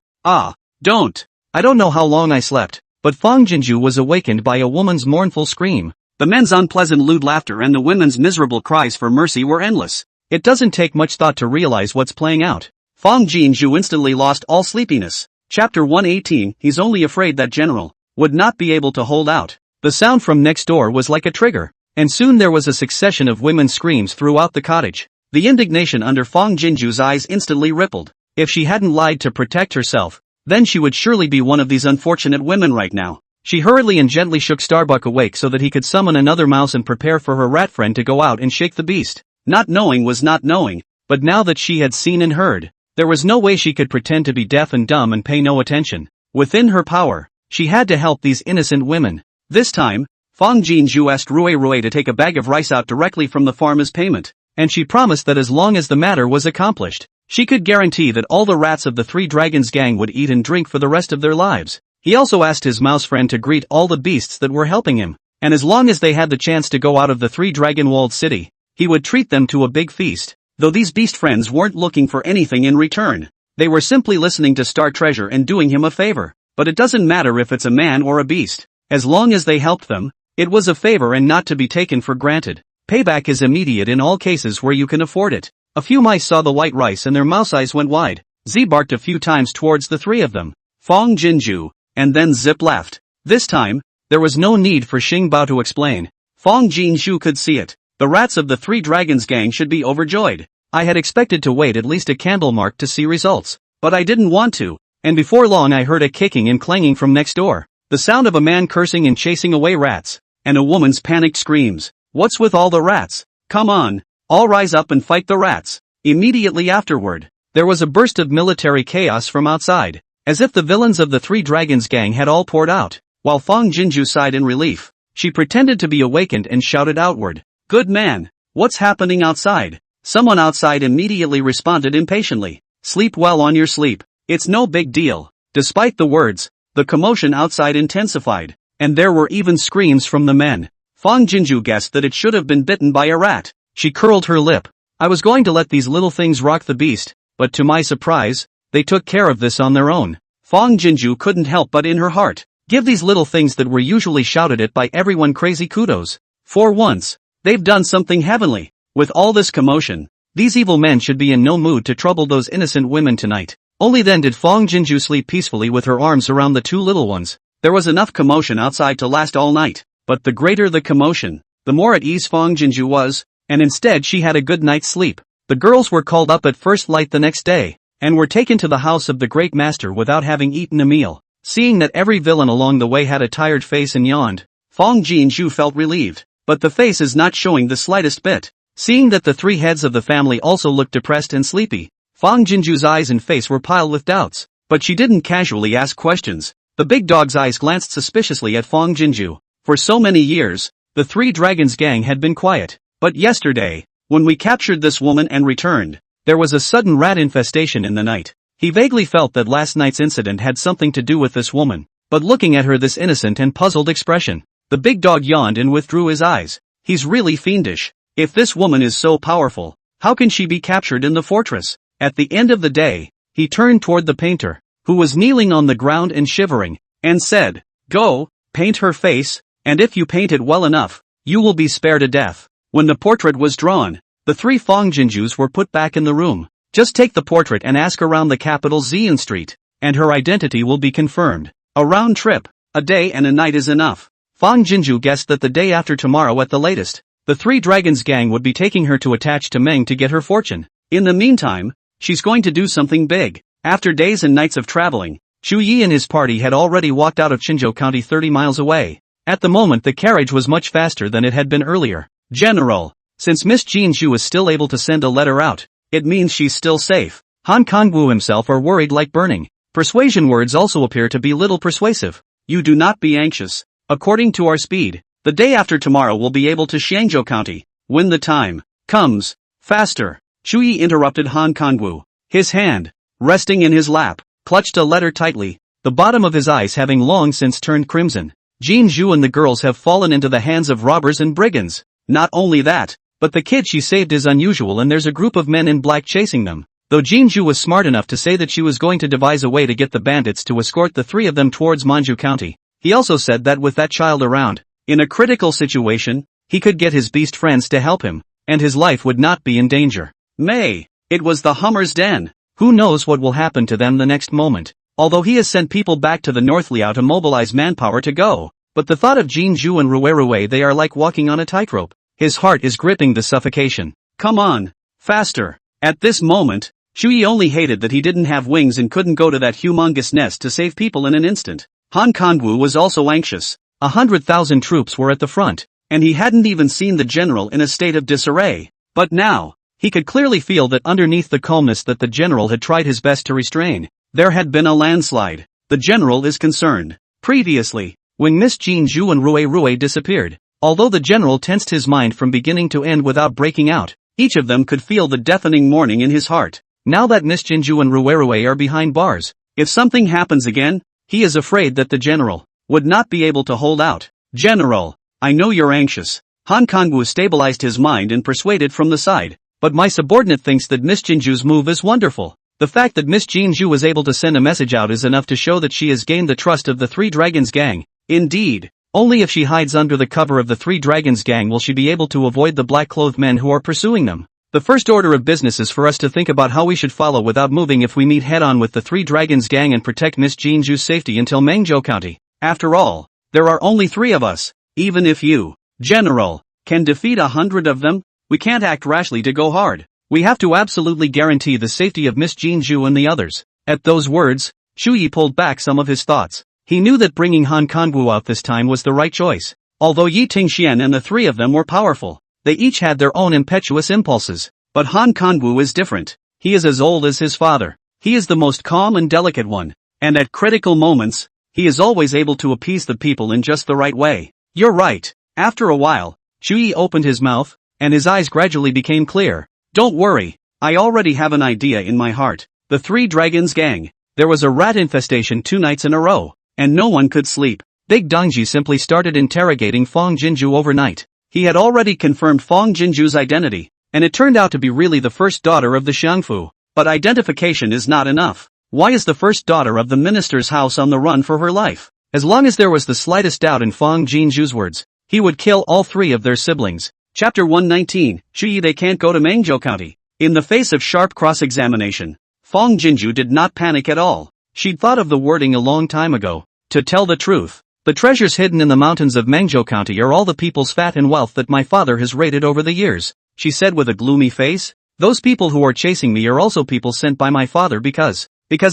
don't." I don't know how long I slept, but Fong Jinju was awakened by a woman's mournful scream. The men's unpleasant lewd laughter and the women's miserable cries for mercy were endless. It doesn't take much thought to realize what's playing out. Fong Jinju instantly lost all sleepiness. Chapter 118, He's only afraid that General would not be able to hold out. The sound from next door was like a trigger, and soon there was a succession of women's screams throughout the cottage. The indignation under Fong Jinju's eyes instantly rippled. If she hadn't lied to protect herself, then she would surely be one of these unfortunate women right now. She hurriedly and gently shook Starbuck awake so that he could summon another mouse and prepare for her rat friend to go out and shake the beast. Not knowing was not knowing, but now that she had seen and heard, there was no way she could pretend to be deaf and dumb and pay no attention. Within her power, she had to help these innocent women. This time, Fong Jinju asked Rue to take a bag of rice out directly from the farm as payment, and she promised that as long as the matter was accomplished, she could guarantee that all the rats of the Three Dragons gang would eat and drink for the rest of their lives. He also asked his mouse friend to greet all the beasts that were helping him, and as long as they had the chance to go out of the Three Dragon Walled City, he would treat them to a big feast. Though these beast friends weren't looking for anything in return, they were simply listening to Star Treasure and doing him a favor. But it doesn't matter if it's a man or a beast. As long as they helped them, it was a favor and not to be taken for granted. Payback is immediate in all cases where you can afford it. A few mice saw the white rice and their mouse eyes went wide. Z barked a few times towards the three of them. Fong Jinju, and then Zip laughed. This time, there was no need for Xing Bao to explain. Fong Jinju could see it. The rats of the Three Dragons gang should be overjoyed. I had expected to wait at least a candle mark to see results, but I didn't want to, and before long I heard a kicking and clanging from next door. The sound of a man cursing and chasing away rats, and a woman's panicked screams. What's with all the rats? Come on, all rise up and fight the rats. Immediately afterward, there was a burst of military chaos from outside, as if the villains of the Three Dragons gang had all poured out. While Fong Jinju sighed in relief, she pretended to be awakened and shouted outward. Good man, what's happening outside? Someone outside immediately responded impatiently. Sleep well on your sleep, it's no big deal. Despite the words, the commotion outside intensified, and there were even screams from the men. Fong Jinju guessed that it should have been bitten by a rat. She curled her lip. I was going to let these little things rock the beast, but to my surprise, they took care of this on their own. Fong Jinju couldn't help but in her heart give these little things that were usually shouted at by everyone crazy kudos. For once, they've done something heavenly. With all this commotion, these evil men should be in no mood to trouble those innocent women tonight. Only then did Fong Jinju sleep peacefully with her arms around the two little ones. There was enough commotion outside to last all night, but the greater the commotion, the more at ease Fong Jinju was, and instead she had a good night's sleep. The girls were called up at first light the next day, and were taken to the house of the great master without having eaten a meal. Seeing that every villain along the way had a tired face and yawned, Fong Jinju felt relieved, but the face is not showing the slightest bit. Seeing that the three heads of the family also looked depressed and sleepy, Fong Jinju's eyes and face were piled with doubts, but she didn't casually ask questions. The big dog's eyes glanced suspiciously at Fong Jinju. For so many years, the Three Dragons gang had been quiet, but yesterday, when we captured this woman and returned, there was a sudden rat infestation in the night. He vaguely felt that last night's incident had something to do with this woman, but looking at her this innocent and puzzled expression, the big dog yawned and withdrew his eyes. He's really fiendish. If this woman is so powerful, how can she be captured in the fortress? At the end of the day, he turned toward the painter, who was kneeling on the ground and shivering, and said, Go, paint her face, and if you paint it well enough, you will be spared a death. When the portrait was drawn, the three Fong Jinjus were put back in the room. Just take the portrait and ask around the capital Xian Street, and her identity will be confirmed. A round trip, a day and a night is enough. Fong Jinju guessed that the day after tomorrow at the latest, the Three Dragons gang would be taking her to attach to Meng to get her fortune. In the meantime, she's going to do something big. After days and nights of traveling, Chu Yi and his party had already walked out of Qinzhou County 30 miles away. At the moment the carriage was much faster than it had been earlier. General, since Miss Jean Zhu is still able to send a letter out, it means she's still safe. Han Kangwu himself are worried like burning. Persuasion words also appear to be little persuasive. You do not be anxious. According to our speed, the day after tomorrow we'll be able to Xiangzhou County, when the time comes. Faster. Chu Yi interrupted Han Kangwu. His hand, resting in his lap, clutched a letter tightly, the bottom of his eyes having long since turned crimson. Jean Zhu and the girls have fallen into the hands of robbers and brigands. Not only that, but the kid she saved is unusual and there's a group of men in black chasing them. Though Jean Zhu was smart enough to say that she was going to devise a way to get the bandits to escort the three of them towards Manju County, he also said that with that child around, in a critical situation, he could get his beast friends to help him, and his life would not be in danger. It was the Hummer's Den. Who knows what will happen to them the next moment. Although he has sent people back to the North Liao to mobilize manpower to go, but the thought of Jean Zhu and Rue, they are like walking on a tightrope. His heart is gripping the suffocation. Come on, faster. At this moment, Chu Yi only hated that he didn't have wings and couldn't go to that humongous nest to save people in an instant. Han Kangwu was also anxious. 100,000 troops were at the front, and he hadn't even seen the general in a state of disarray. But now, he could clearly feel that underneath the calmness that the general had tried his best to restrain, there had been a landslide. The general is concerned. Previously, when Miss Jean Zhu and Rue disappeared, although the general tensed his mind from beginning to end without breaking out, each of them could feel the deafening mourning in his heart. Now that Miss Jinju and Rue are behind bars, if something happens again, he is afraid that the general would not be able to hold out. General, I know you're anxious. Han Kangwu stabilized his mind and persuaded from the side. But my subordinate thinks that Miss Jinju's move is wonderful. The fact that Miss Jean Zhu was able to send a message out is enough to show that she has gained the trust of the Three Dragons gang. Indeed, Only if she hides under the cover of the Three Dragons gang will she be able to avoid the black-clothed men who are pursuing them. The first order of business is for us to think about how we should follow without moving if we meet head-on with the Three Dragons gang and protect Miss Jinju's safety until Mangzhou County. After all, there are only 3 of us. Even if you, General, can defeat 100 of them, we can't act rashly to go hard. We have to absolutely guarantee the safety of Miss Jinju and the others. At those words, Shuyi pulled back some of his thoughts. He knew that bringing Han Kangwu out this time was the right choice. Although Yi Tingxian and the 3 of them were powerful, they each had their own impetuous impulses. But Han Kangwu is different. He is as old as his father. He is the most calm and delicate one. And at critical moments, he is always able to appease the people in just the right way. You're right. After a while, Shuyi opened his mouth, and his eyes gradually became clear. Don't worry, I already have an idea in my heart. The Three Dragons gang. There was a rat infestation 2 nights in a row, and no one could sleep. Big Dongji simply started interrogating Fong Jinju overnight. He had already confirmed Fong Jinju's identity, and it turned out to be really the first daughter of the Xiangfu. But identification is not enough. Why is the first daughter of the minister's house on the run for her life? As long as there was the slightest doubt in Fong Jinju's words, he would kill all 3 of their siblings. Chapter 119, Shuyi they can't go to Mangzhou County. In the face of sharp cross-examination, Fong Jinju did not panic at all. She'd thought of the wording a long time ago. To tell the truth, the treasures hidden in the mountains of Mangzhou County are all the people's fat and wealth that my father has raided over the years, she said with a gloomy face. Those people who are chasing me are also people sent by my father because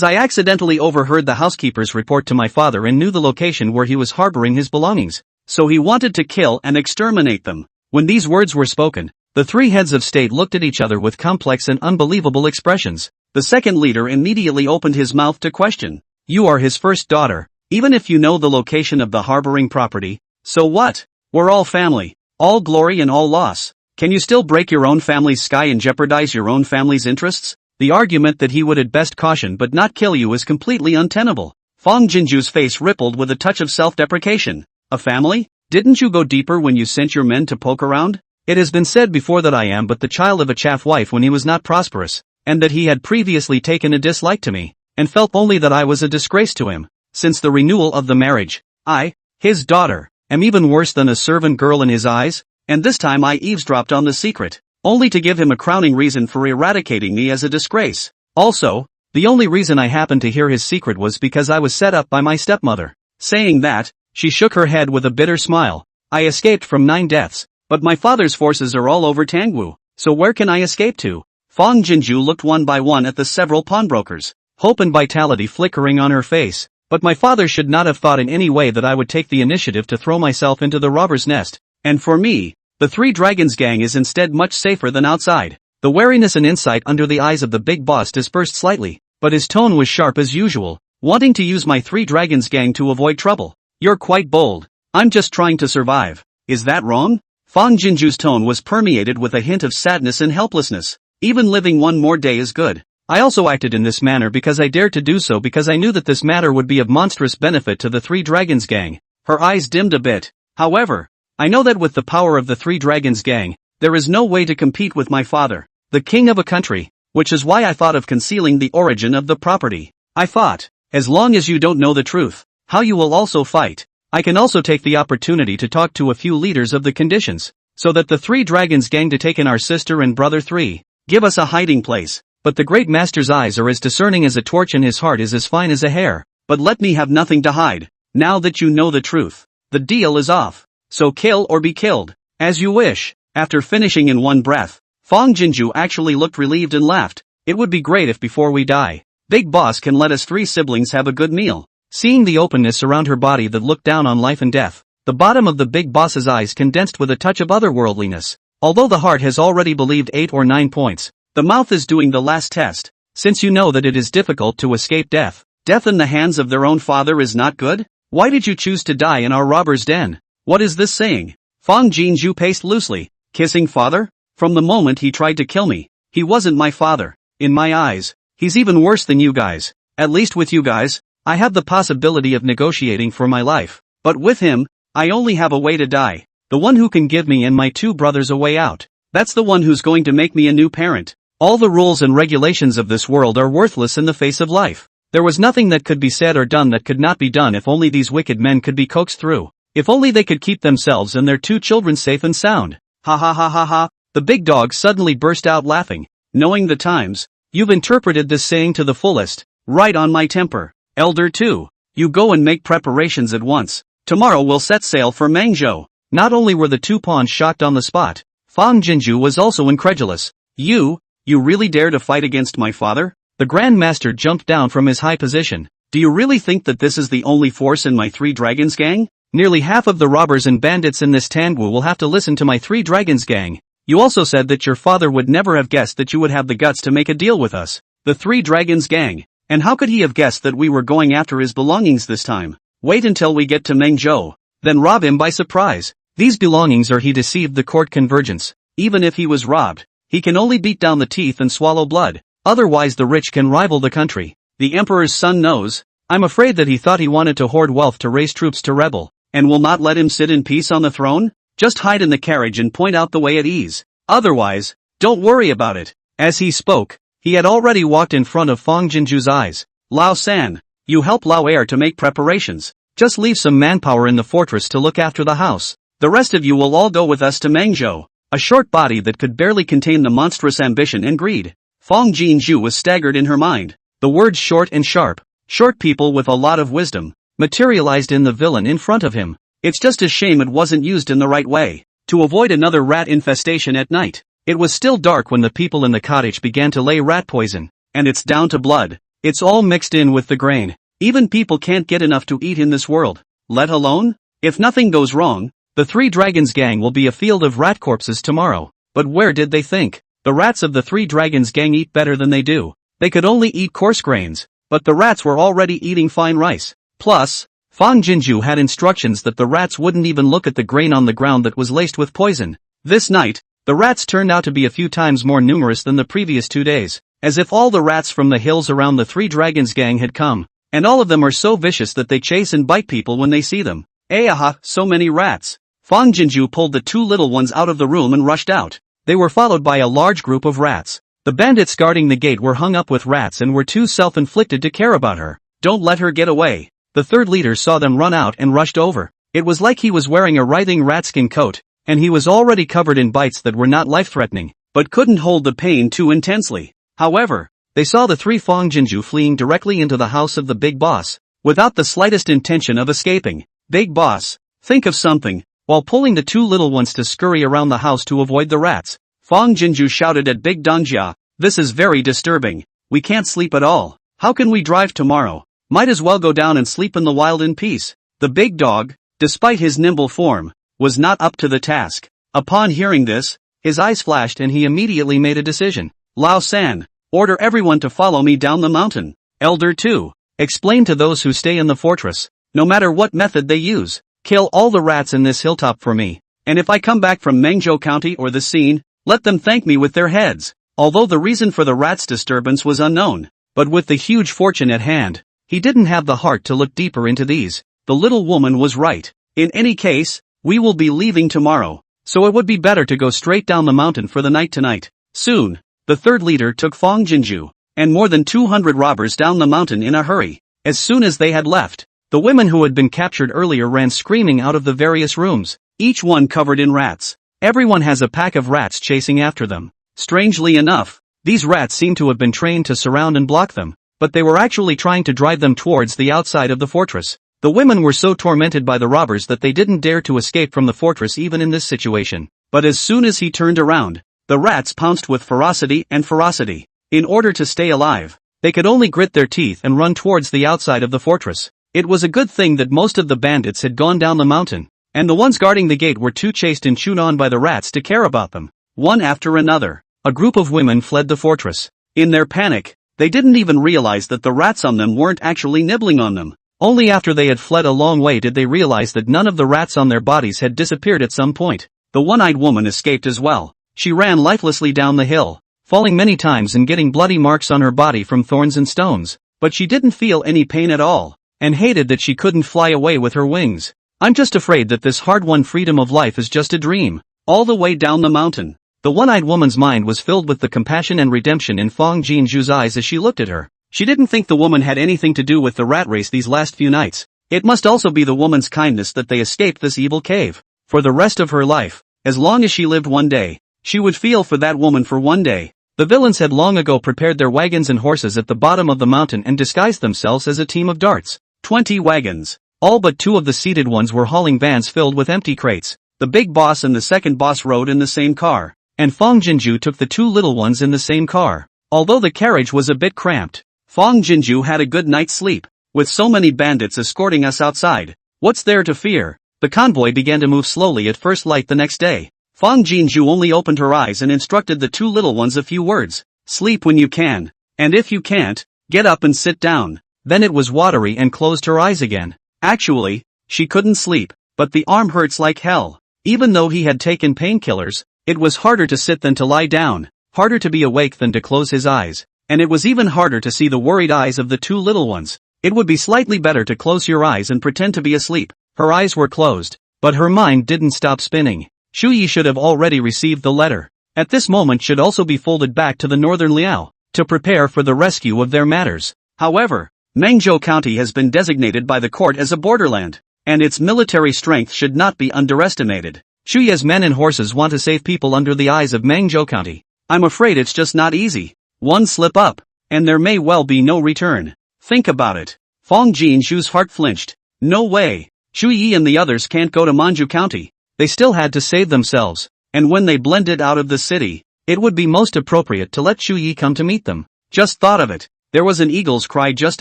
I accidentally overheard the housekeeper's report to my father and knew the location where he was harboring his belongings. So he wanted to kill and exterminate them. When these words were spoken, the 3 heads of state looked at each other with complex and unbelievable expressions. The second leader immediately opened his mouth to question. You are his first daughter, even if you know the location of the harboring property. So what? We're all family, all glory and all loss. Can you still break your own family's sky and jeopardize your own family's interests? The argument that he would at best caution but not kill you is completely untenable. Fong Jinju's face rippled with a touch of self-deprecation. A family? Didn't you go deeper when you sent your men to poke around? It has been said before that I am but the child of a chaff wife when he was not prosperous, and that he had previously taken a dislike to me, and felt only that I was a disgrace to him. Since the renewal of the marriage, I, his daughter, am even worse than a servant girl in his eyes, and this time I eavesdropped on the secret, only to give him a crowning reason for eradicating me as a disgrace. Also, the only reason I happened to hear his secret was because I was set up by my stepmother. Saying that, she shook her head with a bitter smile. I escaped from 9 deaths, but my father's forces are all over Tangwu, so where can I escape to? Fong Jinju looked one by one at the several pawnbrokers, hope and vitality flickering on her face. But my father should not have thought in any way that I would take the initiative to throw myself into the robber's nest. And for me, the Three Dragons gang is instead much safer than outside. The wariness and insight under the eyes of the big boss dispersed slightly, but his tone was sharp as usual, wanting to use my Three Dragons gang to avoid trouble. You're quite bold. I'm just trying to survive. Is that wrong? Fong Jinju's tone was permeated with a hint of sadness and helplessness. Even living one more day is good. I also acted in this manner because I dared to do so because I knew that this matter would be of monstrous benefit to the Three Dragons gang. Her eyes dimmed a bit. However, I know that with the power of the Three Dragons gang, there is no way to compete with my father, the king of a country, which is why I thought of concealing the origin of the property. I thought, as long as you don't know the truth, how you will also fight. I can also take the opportunity to talk to a few leaders of the conditions, so that the Three Dragons gang to take in our sister and brother 3, give us a hiding place. But the great master's eyes are as discerning as a torch and his heart is as fine as a hair. But let me have nothing to hide. Now that you know the truth, the deal is off. So kill or be killed, as you wish. After finishing in one breath, Fong Jinju actually looked relieved and laughed. It would be great if before we die, Big Boss can let us 3 siblings have a good meal. Seeing the openness around her body that looked down on life and death, the bottom of the Big Boss's eyes condensed with a touch of otherworldliness. Although the heart has already believed 8 or 9 points, the mouth is doing the last test. Since you know that it is difficult to escape death, death in the hands of their own father is not good? Why did you choose to die in our robber's den? What is this saying? Fong Jinju paced loosely. Kissing father? From the moment he tried to kill me, he wasn't my father. In my eyes, he's even worse than you guys. At least with you guys, I have the possibility of negotiating for my life. But with him, I only have a way to die. The one who can give me and my 2 brothers a way out. That's the one who's going to make me a new parent. All the rules and regulations of this world are worthless in the face of life. There was nothing that could be said or done that could not be done if only these wicked men could be coaxed through. If only they could keep themselves and their 2 children safe and sound. Ha ha ha ha ha. The big dog suddenly burst out laughing. Knowing the times, you've interpreted this saying to the fullest. Right on my temper. Elder 2. You go and make preparations at once. Tomorrow we'll set sail for Mangzhou. Not only were the 2 pawns shocked on the spot, Fang Jinju was also incredulous. You really dare to fight against my father? The Grand Master jumped down from his high position. Do you really think that this is the only force in my 3 dragons gang? Nearly half of the robbers and bandits in this Tangwu will have to listen to my 3 dragons gang. You also said that your father would never have guessed that you would have the guts to make a deal with us. The 3 dragons gang. And how could he have guessed that we were going after his belongings this time? Wait until we get to Mengzhou, then rob him by surprise. These belongings are he deceived the court convergence. Even if he was robbed, he can only beat down the teeth and swallow blood. Otherwise the rich can rival the country. The emperor's son knows. I'm afraid that he thought he wanted to hoard wealth to raise troops to rebel, and will not let him sit in peace on the throne? Just hide in the carriage and point out the way at ease. Otherwise, don't worry about it. As he spoke, he had already walked in front of Fang Jinju's eyes. Lao San, you help Lao Heir to make preparations. Just leave some manpower in the fortress to look after the house. The rest of you will all go with us to Mengzhou. A short body that could barely contain the monstrous ambition and greed. Fang Jinju was staggered in her mind. The words short and sharp, short people with a lot of wisdom, materialized in the villain in front of him. It's just a shame it wasn't used in the right way, to avoid another rat infestation at night. It was still dark when the people in the cottage began to lay rat poison, and it's down to blood. It's all mixed in with the grain. Even people can't get enough to eat in this world, let alone, if nothing goes wrong, the 3 dragons gang will be a field of rat corpses tomorrow. But where did they think? The rats of the 3 dragons gang eat better than they do. They could only eat coarse grains, but the rats were already eating fine rice. Plus, Fang Jinju had instructions that the rats wouldn't even look at the grain on the ground that was laced with poison. This night, the rats turned out to be a few times more numerous than the previous 2 days, as if all the rats from the hills around the 3 dragons gang had come, and all of them are so vicious that they chase and bite people when they see them. Aha, so many rats. Fang Jinju pulled the 2 little ones out of the room and rushed out. They were followed by a large group of rats. The bandits guarding the gate were hung up with rats and were too self-inflicted to care about her. Don't let her get away. The 3rd leader saw them run out and rushed over. It was like he was wearing a writhing ratskin coat, and he was already covered in bites that were not life-threatening, but couldn't hold the pain too intensely. However, they saw the 3 Fang Jinju fleeing directly into the house of the big boss, without the slightest intention of escaping. Big boss, think of something. While pulling the 2 little ones to scurry around the house to avoid the rats, Fang Jinju shouted at Big Dongjia, "This is very disturbing. We can't sleep at all. How can we drive tomorrow? Might as well go down and sleep in the wild in peace." The big dog, despite his nimble form, was not up to the task. Upon hearing this, his eyes flashed and he immediately made a decision. Lao San, order everyone to follow me down the mountain. Elder 2, explain to those who stay in the fortress, no matter what method they use, kill all the rats in this hilltop for me, and if I come back from Mengzhou County or the scene, let them thank me with their heads. Although the reason for the rats' disturbance was unknown, but with the huge fortune at hand, he didn't have the heart to look deeper into these. The little woman was right. In any case, we will be leaving tomorrow, so it would be better to go straight down the mountain for the night tonight. Soon, the 3rd leader took Fang Jinju, and more than 200 robbers down the mountain in a hurry. As soon as they had left, the women who had been captured earlier ran screaming out of the various rooms, each one covered in rats. Everyone has a pack of rats chasing after them. Strangely enough, these rats seem to have been trained to surround and block them, but they were actually trying to drive them towards the outside of the fortress. The women were so tormented by the robbers that they didn't dare to escape from the fortress even in this situation. But as soon as he turned around, the rats pounced with ferocity and ferocity. In order to stay alive, they could only grit their teeth and run towards the outside of the fortress. It was a good thing that most of the bandits had gone down the mountain, and the ones guarding the gate were too chased and chewed on by the rats to care about them. One after another, a group of women fled the fortress. In their panic, they didn't even realize that the rats on them weren't actually nibbling on them. Only after they had fled a long way did they realize that none of the rats on their bodies had disappeared at some point. The one-eyed woman escaped as well. She ran lifelessly down the hill, falling many times and getting bloody marks on her body from thorns and stones. But she didn't feel any pain at all, and hated that she couldn't fly away with her wings. I'm just afraid that this hard-won freedom of life is just a dream. All the way down the mountain, the one-eyed woman's mind was filled with the compassion and redemption in Fang Jinju's eyes as she looked at her. She didn't think the woman had anything to do with the rat race these last few nights. It must also be the woman's kindness that they escaped this evil cave. For the rest of her life, as long as she lived one day, she would feel for that woman for one day. The villains had long ago prepared their wagons and horses at the bottom of the mountain and disguised themselves as a team of darts. 20 wagons. All but 2 of the seated ones were hauling vans filled with empty crates. The big boss and the second boss rode in the same car, and Fong Jinju took the 2 little ones in the same car. Although the carriage was a bit cramped, Fong Jinju had a good night's sleep. With so many bandits escorting us outside, what's there to fear? The convoy began to move slowly at first light the next day. Fong Jinju only opened her eyes and instructed the 2 little ones a few words. Sleep when you can, and if you can't, get up and sit down. Then it was watery and closed her eyes again. Actually, she couldn't sleep, but the arm hurts like hell. Even though he had taken painkillers, it was harder to sit than to lie down, harder to be awake than to close his eyes, and it was even harder to see the worried eyes of the 2 little ones. It would be slightly better to close your eyes and pretend to be asleep. Her eyes were closed, but her mind didn't stop spinning. Shu Yi should have already received the letter. At this moment should also be folded back to the northern Liao, to prepare for the rescue of their matters. However, Mengzhou County has been designated by the court as a borderland, and its military strength should not be underestimated. Shu Yi's men and horses want to save people under the eyes of Mengzhou County. I'm afraid it's just not easy. One slip up, and there may well be no return. Think about it. Fong Jinju's heart flinched. No way. Shu Yi and the others can't go to Manju County. They still had to save themselves, and when they blended out of the city, it would be most appropriate to let Shu Yi come to meet them. Just thought of it. There was an eagle's cry just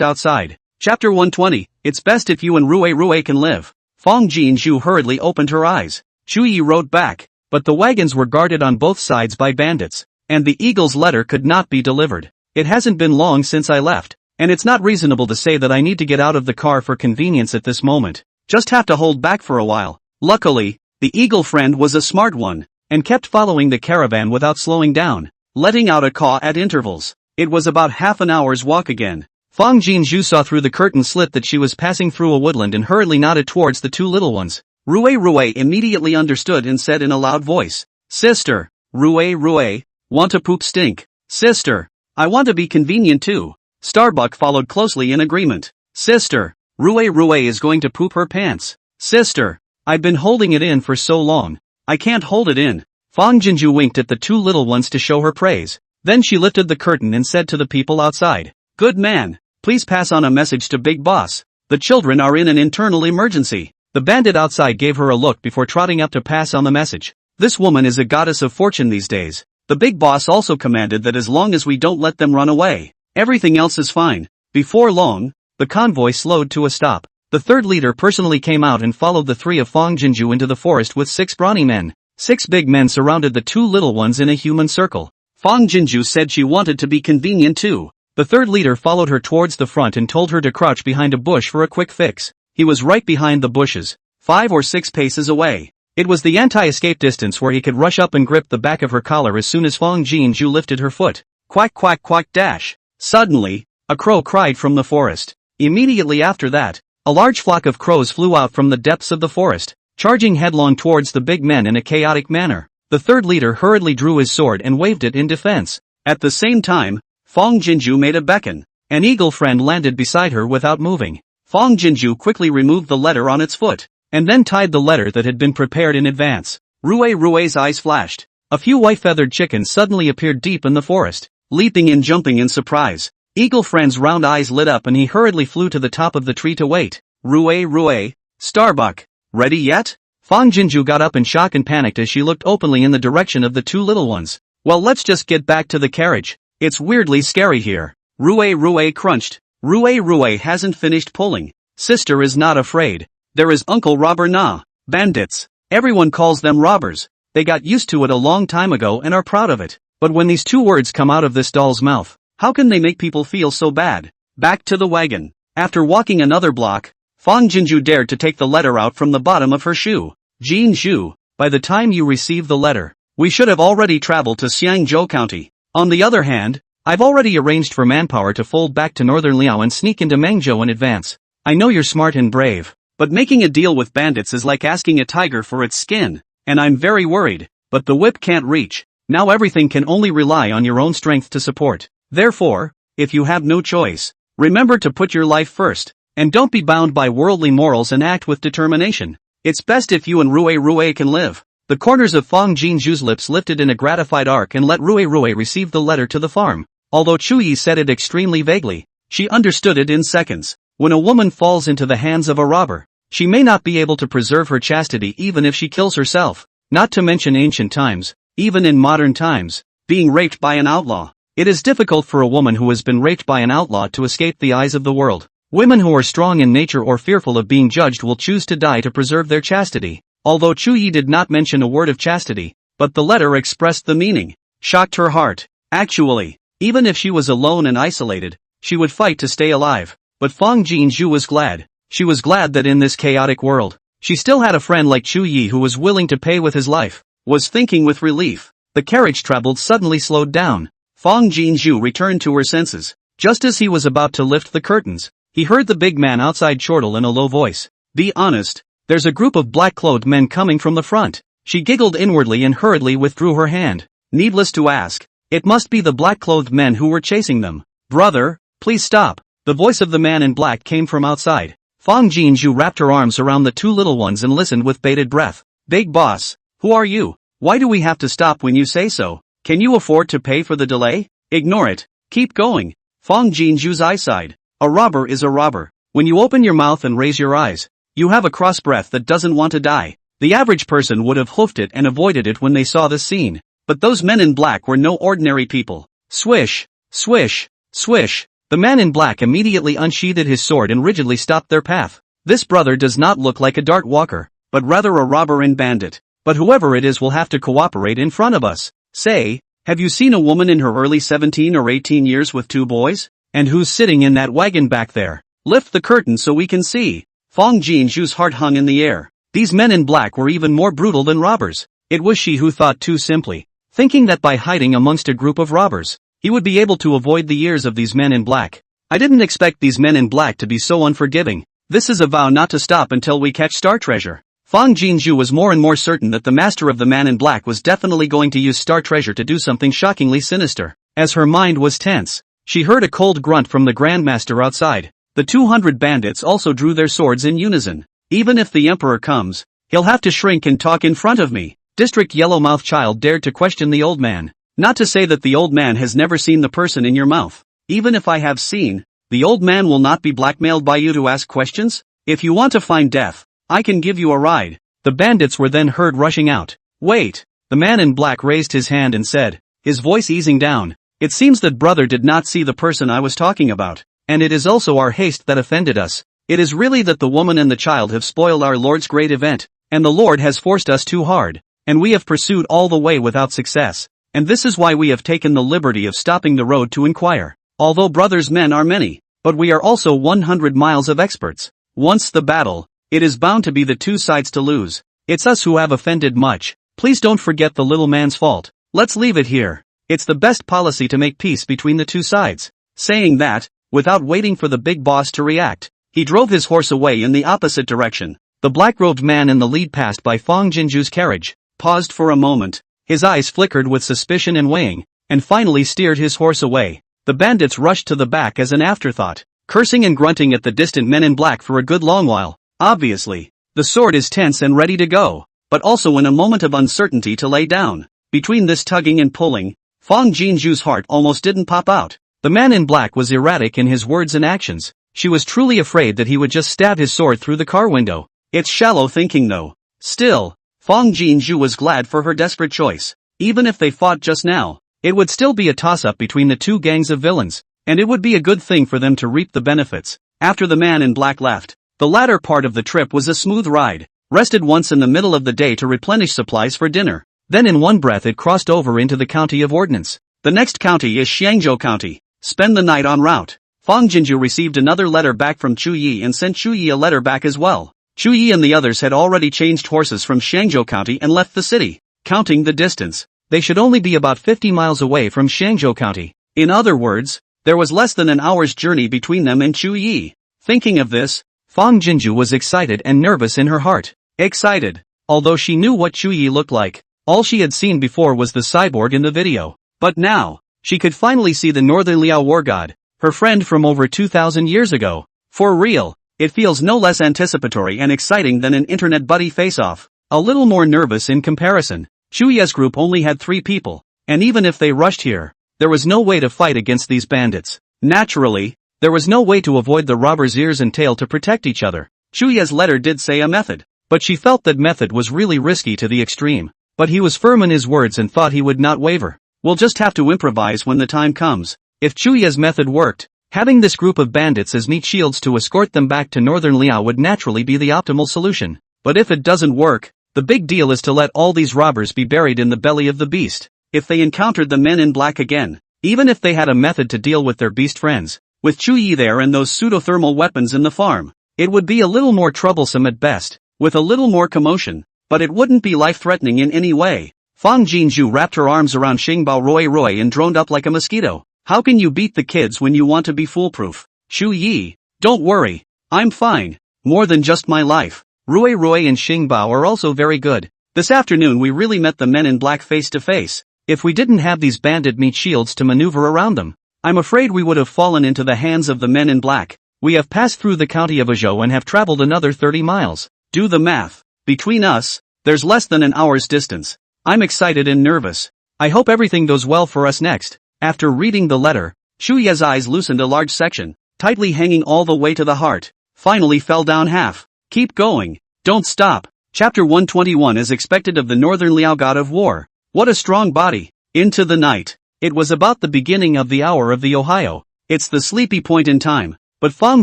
outside. Chapter 120, It's best if you and Rue can live. Fong Jinju hurriedly opened her eyes. Shu Yi rode back, but the wagons were guarded on both sides by bandits, and the eagle's letter could not be delivered. It hasn't been long since I left, and it's not reasonable to say that I need to get out of the car for convenience at this moment. Just have to hold back for a while. Luckily, the eagle friend was a smart one, and kept following the caravan without slowing down, letting out a caw at intervals. It was about half an hour's walk again. Fong Jinju saw through the curtain slit that she was passing through a woodland and hurriedly nodded towards the 2 little ones. Rue immediately understood and said in a loud voice, Sister, Rue, want to poop stink? Sister, I want to be convenient too. Starbuck followed closely in agreement. Sister, Rue is going to poop her pants. Sister, I've been holding it in for so long. I can't hold it in. Fong Jinju winked at the 2 little ones to show her praise. Then she lifted the curtain and said to the people outside, Good man, please pass on a message to Big Boss. The children are in an internal emergency. The bandit outside gave her a look before trotting up to pass on the message. This woman is a goddess of fortune these days. The Big Boss also commanded that as long as we don't let them run away, everything else is fine. Before long, the convoy slowed to a stop. The 3rd leader personally came out and followed the 3 of Fong Jinju into the forest with 6 brawny men. 6 big men surrounded the 2 little ones in a human circle. Fong Jinju said she wanted to be convenient too. The 3rd leader followed her towards the front and told her to crouch behind a bush for a quick fix. He was right behind the bushes, 5 or 6 paces away. It was the anti-escape distance where he could rush up and grip the back of her collar as soon as Fong Jinju lifted her foot. Quack quack quack dash. Suddenly, a crow cried from the forest. Immediately after that, a large flock of crows flew out from the depths of the forest, charging headlong towards the big men in a chaotic manner. The 3rd leader hurriedly drew his sword and waved it in defense. At the same time, Fong Jinju made a beckon. An eagle friend landed beside her without moving. Fong Jinju quickly removed the letter on its foot, and then tied the letter that had been prepared in advance. Rue's eyes flashed. A few white-feathered chickens suddenly appeared deep in the forest, leaping and jumping in surprise. Eagle friend's round eyes lit up and he hurriedly flew to the top of the tree to wait. Rue, Starbuck, ready yet? Fong Jinju got up in shock and panicked as she looked openly in the direction of the 2 little ones. Well, let's just get back to the carriage. It's weirdly scary here. Rue crunched. Rue hasn't finished pulling. Sister is not afraid. There is Uncle Robber Na. Bandits. Everyone calls them robbers. They got used to it a long time ago and are proud of it. But when these 2 words come out of this doll's mouth, how can they make people feel so bad? Back to the wagon. After walking another block, Fong Jinju dared to take the letter out from the bottom of her shoe. Jinju, by the time you receive the letter, we should have already traveled to Xiangzhou County. On the other hand, I've already arranged for manpower to fold back to northern Liao and sneak into Mengzhou in advance. I know you're smart and brave, but making a deal with bandits is like asking a tiger for its skin, and I'm very worried, but the whip can't reach. Now everything can only rely on your own strength to support. Therefore, if you have no choice, remember to put your life first. And don't be bound by worldly morals and act with determination. It's best if you and Rue can live. The corners of Fang Jinzhu's lips lifted in a gratified arc and let Rue receive the letter to the farm. Although Chuyi said it extremely vaguely, she understood it in seconds. When a woman falls into the hands of a robber, she may not be able to preserve her chastity even if she kills herself. Not to mention ancient times, even in modern times, being raped by an outlaw. It is difficult for a woman who has been raped by an outlaw to escape the eyes of the world. Women who are strong in nature or fearful of being judged will choose to die to preserve their chastity. Although Chuyi did not mention a word of chastity, but the letter expressed the meaning. Shocked her heart. Actually, even if she was alone and isolated, she would fight to stay alive. But Fang Jinzhu was glad. She was glad that in this chaotic world, she still had a friend like Chuyi who was willing to pay with his life. Was thinking with relief. The carriage traveled suddenly slowed down. Fang Jinzhu returned to her senses. Just as he was about to lift the curtains, he heard the big man outside chortle in a low voice. Be honest, there's a group of black-clothed men coming from the front. She giggled inwardly and hurriedly withdrew her hand. Needless to ask, it must be the black-clothed men who were chasing them. Brother, please stop. The voice of the man in black came from outside. Fang Jinzhu wrapped her arms around the two little ones and listened with bated breath. Big boss, who are you? Why do we have to stop when you say so? Can you afford to pay for the delay? Ignore it. Keep going. Fang Jinzhu's eyesight. A robber is a robber. When you open your mouth and raise your eyes, you have a cross breath that doesn't want to die. The average person would have hoofed it and avoided it when they saw this scene. But those men in black were no ordinary people. Swish, swish, swish. The man in black immediately unsheathed his sword and rigidly stopped their path. This brother does not look like a dart walker, but rather a robber and bandit. But whoever it is will have to cooperate in front of us. Say, have you seen a woman in her early 17 or 18 years with two boys? And who's sitting in that wagon back there? Lift the curtain so we can see. Fang Jinzhu's heart hung in the air. These men in black were even more brutal than robbers. It was she who thought too simply, thinking that by hiding amongst a group of robbers, he would be able to avoid the ears of these men in black. I didn't expect these men in black to be so unforgiving. This is a vow not to stop until we catch Star Treasure. Fang Jinzhu was more and more certain that the master of the man in black was definitely going to use Star Treasure to do something shockingly sinister. As her mind was tense, she heard a cold grunt from the Grandmaster outside. The 200 bandits also drew their swords in unison. Even if the Emperor comes, he'll have to shrink and talk in front of me. District Yellowmouth Child dared to question the old man. Not to say that the old man has never seen the person in your mouth. Even if I have seen, the old man will not be blackmailed by you to ask questions? If you want to find death, I can give you a ride. The bandits were then heard rushing out. Wait! The man in black raised his hand and said, his voice easing down. It seems that brother did not see the person I was talking about, and it is also our haste that offended us. It is really that the woman and the child have spoiled our Lord's great event, and the Lord has forced us too hard, and we have pursued all the way without success, and this is why we have taken the liberty of stopping the road to inquire. Although brother's men are many, but we are also 100 miles of experts. Once the battle, it is bound to be the two sides to lose. It's us who have offended much. Please don't forget the little man's fault. Let's leave it here. It's the best policy to make peace between the two sides. Saying that, without waiting for the big boss to react, he drove his horse away in the opposite direction. The black-robed man in the lead passed by Fang Jinzhu's carriage, paused for a moment, his eyes flickered with suspicion and weighing, and finally steered his horse away. The bandits rushed to the back as an afterthought, cursing and grunting at the distant men in black for a good long while. Obviously, the sword is tense and ready to go, but also in a moment of uncertainty to lay down. Between this tugging and pulling, Fang Jinzhu's heart almost didn't pop out. The man in black was erratic in his words and actions. She was truly afraid that he would just stab his sword through the car window. It's shallow thinking though. Still, Fang Jinzhu was glad for her desperate choice. Even if they fought just now, it would still be a toss-up between the two gangs of villains, and it would be a good thing for them to reap the benefits. After the man in black left, the latter part of the trip was a smooth ride. Rested once in the middle of the day to replenish supplies for dinner. Then in one breath it crossed over into the county of Ordnance. The next county is Xiangzhou County. Spend the night en route. Fang Jinzhu received another letter back from Chuyi and sent Chuyi a letter back as well. Chuyi and the others had already changed horses from Xiangzhou County and left the city. Counting the distance, they should only be about 50 miles away from Xiangzhou County. In other words, there was less than an hour's journey between them and Chuyi. Thinking of this, Fang Jinzhu was excited and nervous in her heart. Excited, although she knew what Chuyi looked like. All she had seen before was the cyborg in the video. But now, she could finally see the Northern Liao war god, her friend from over 2,000 years ago. For real, It feels no less anticipatory and exciting than an internet buddy face-off. A little more nervous in comparison. Chuye's group only had 3 people, and even if they rushed here, there was no way to fight against these bandits. Naturally, there was no way to avoid the robbers' ears and tail to protect each other. Chuye's letter did say a method, but she felt that method was really risky to the extreme. But he was firm in his words and thought he would not waver. We'll just have to improvise when the time comes. If Chuye's method worked, having this group of bandits as meat shields to escort them back to northern Liao would naturally be the optimal solution. But if it doesn't work, the big deal is to let all these robbers be buried in the belly of the beast. If they encountered the men in black again, even if they had a method to deal with their beast friends, with Chuye there and those pseudo-thermal weapons in the farm, it would be a little more troublesome at best, with a little more commotion, but it wouldn't be life-threatening in any way. Fang Jinju wrapped her arms around Xingbao Roy and droned up like a mosquito. How can you beat the kids when you want to be foolproof? Chuye, don't worry, I'm fine, more than just my life. Roy and Xingbao are also very good. This afternoon we really met the men in black face to face. If we didn't have these bandit meat shields to maneuver around them, I'm afraid we would have fallen into the hands of the men in black. We have passed through the county of Azhou and have traveled another 30 miles. Do the math. Between us, there's less than an hour's distance. I'm excited and nervous. I hope everything goes well for us next. After reading the letter, Chuye's eyes loosened a large section, tightly hanging all the way to the heart, finally fell down half. Keep going. Don't stop. Chapter 121 is expected of the Northern Liao god of war. What a strong body. Into the night. It was about the beginning of the hour of the Ohio. It's the sleepy point in time, but Fang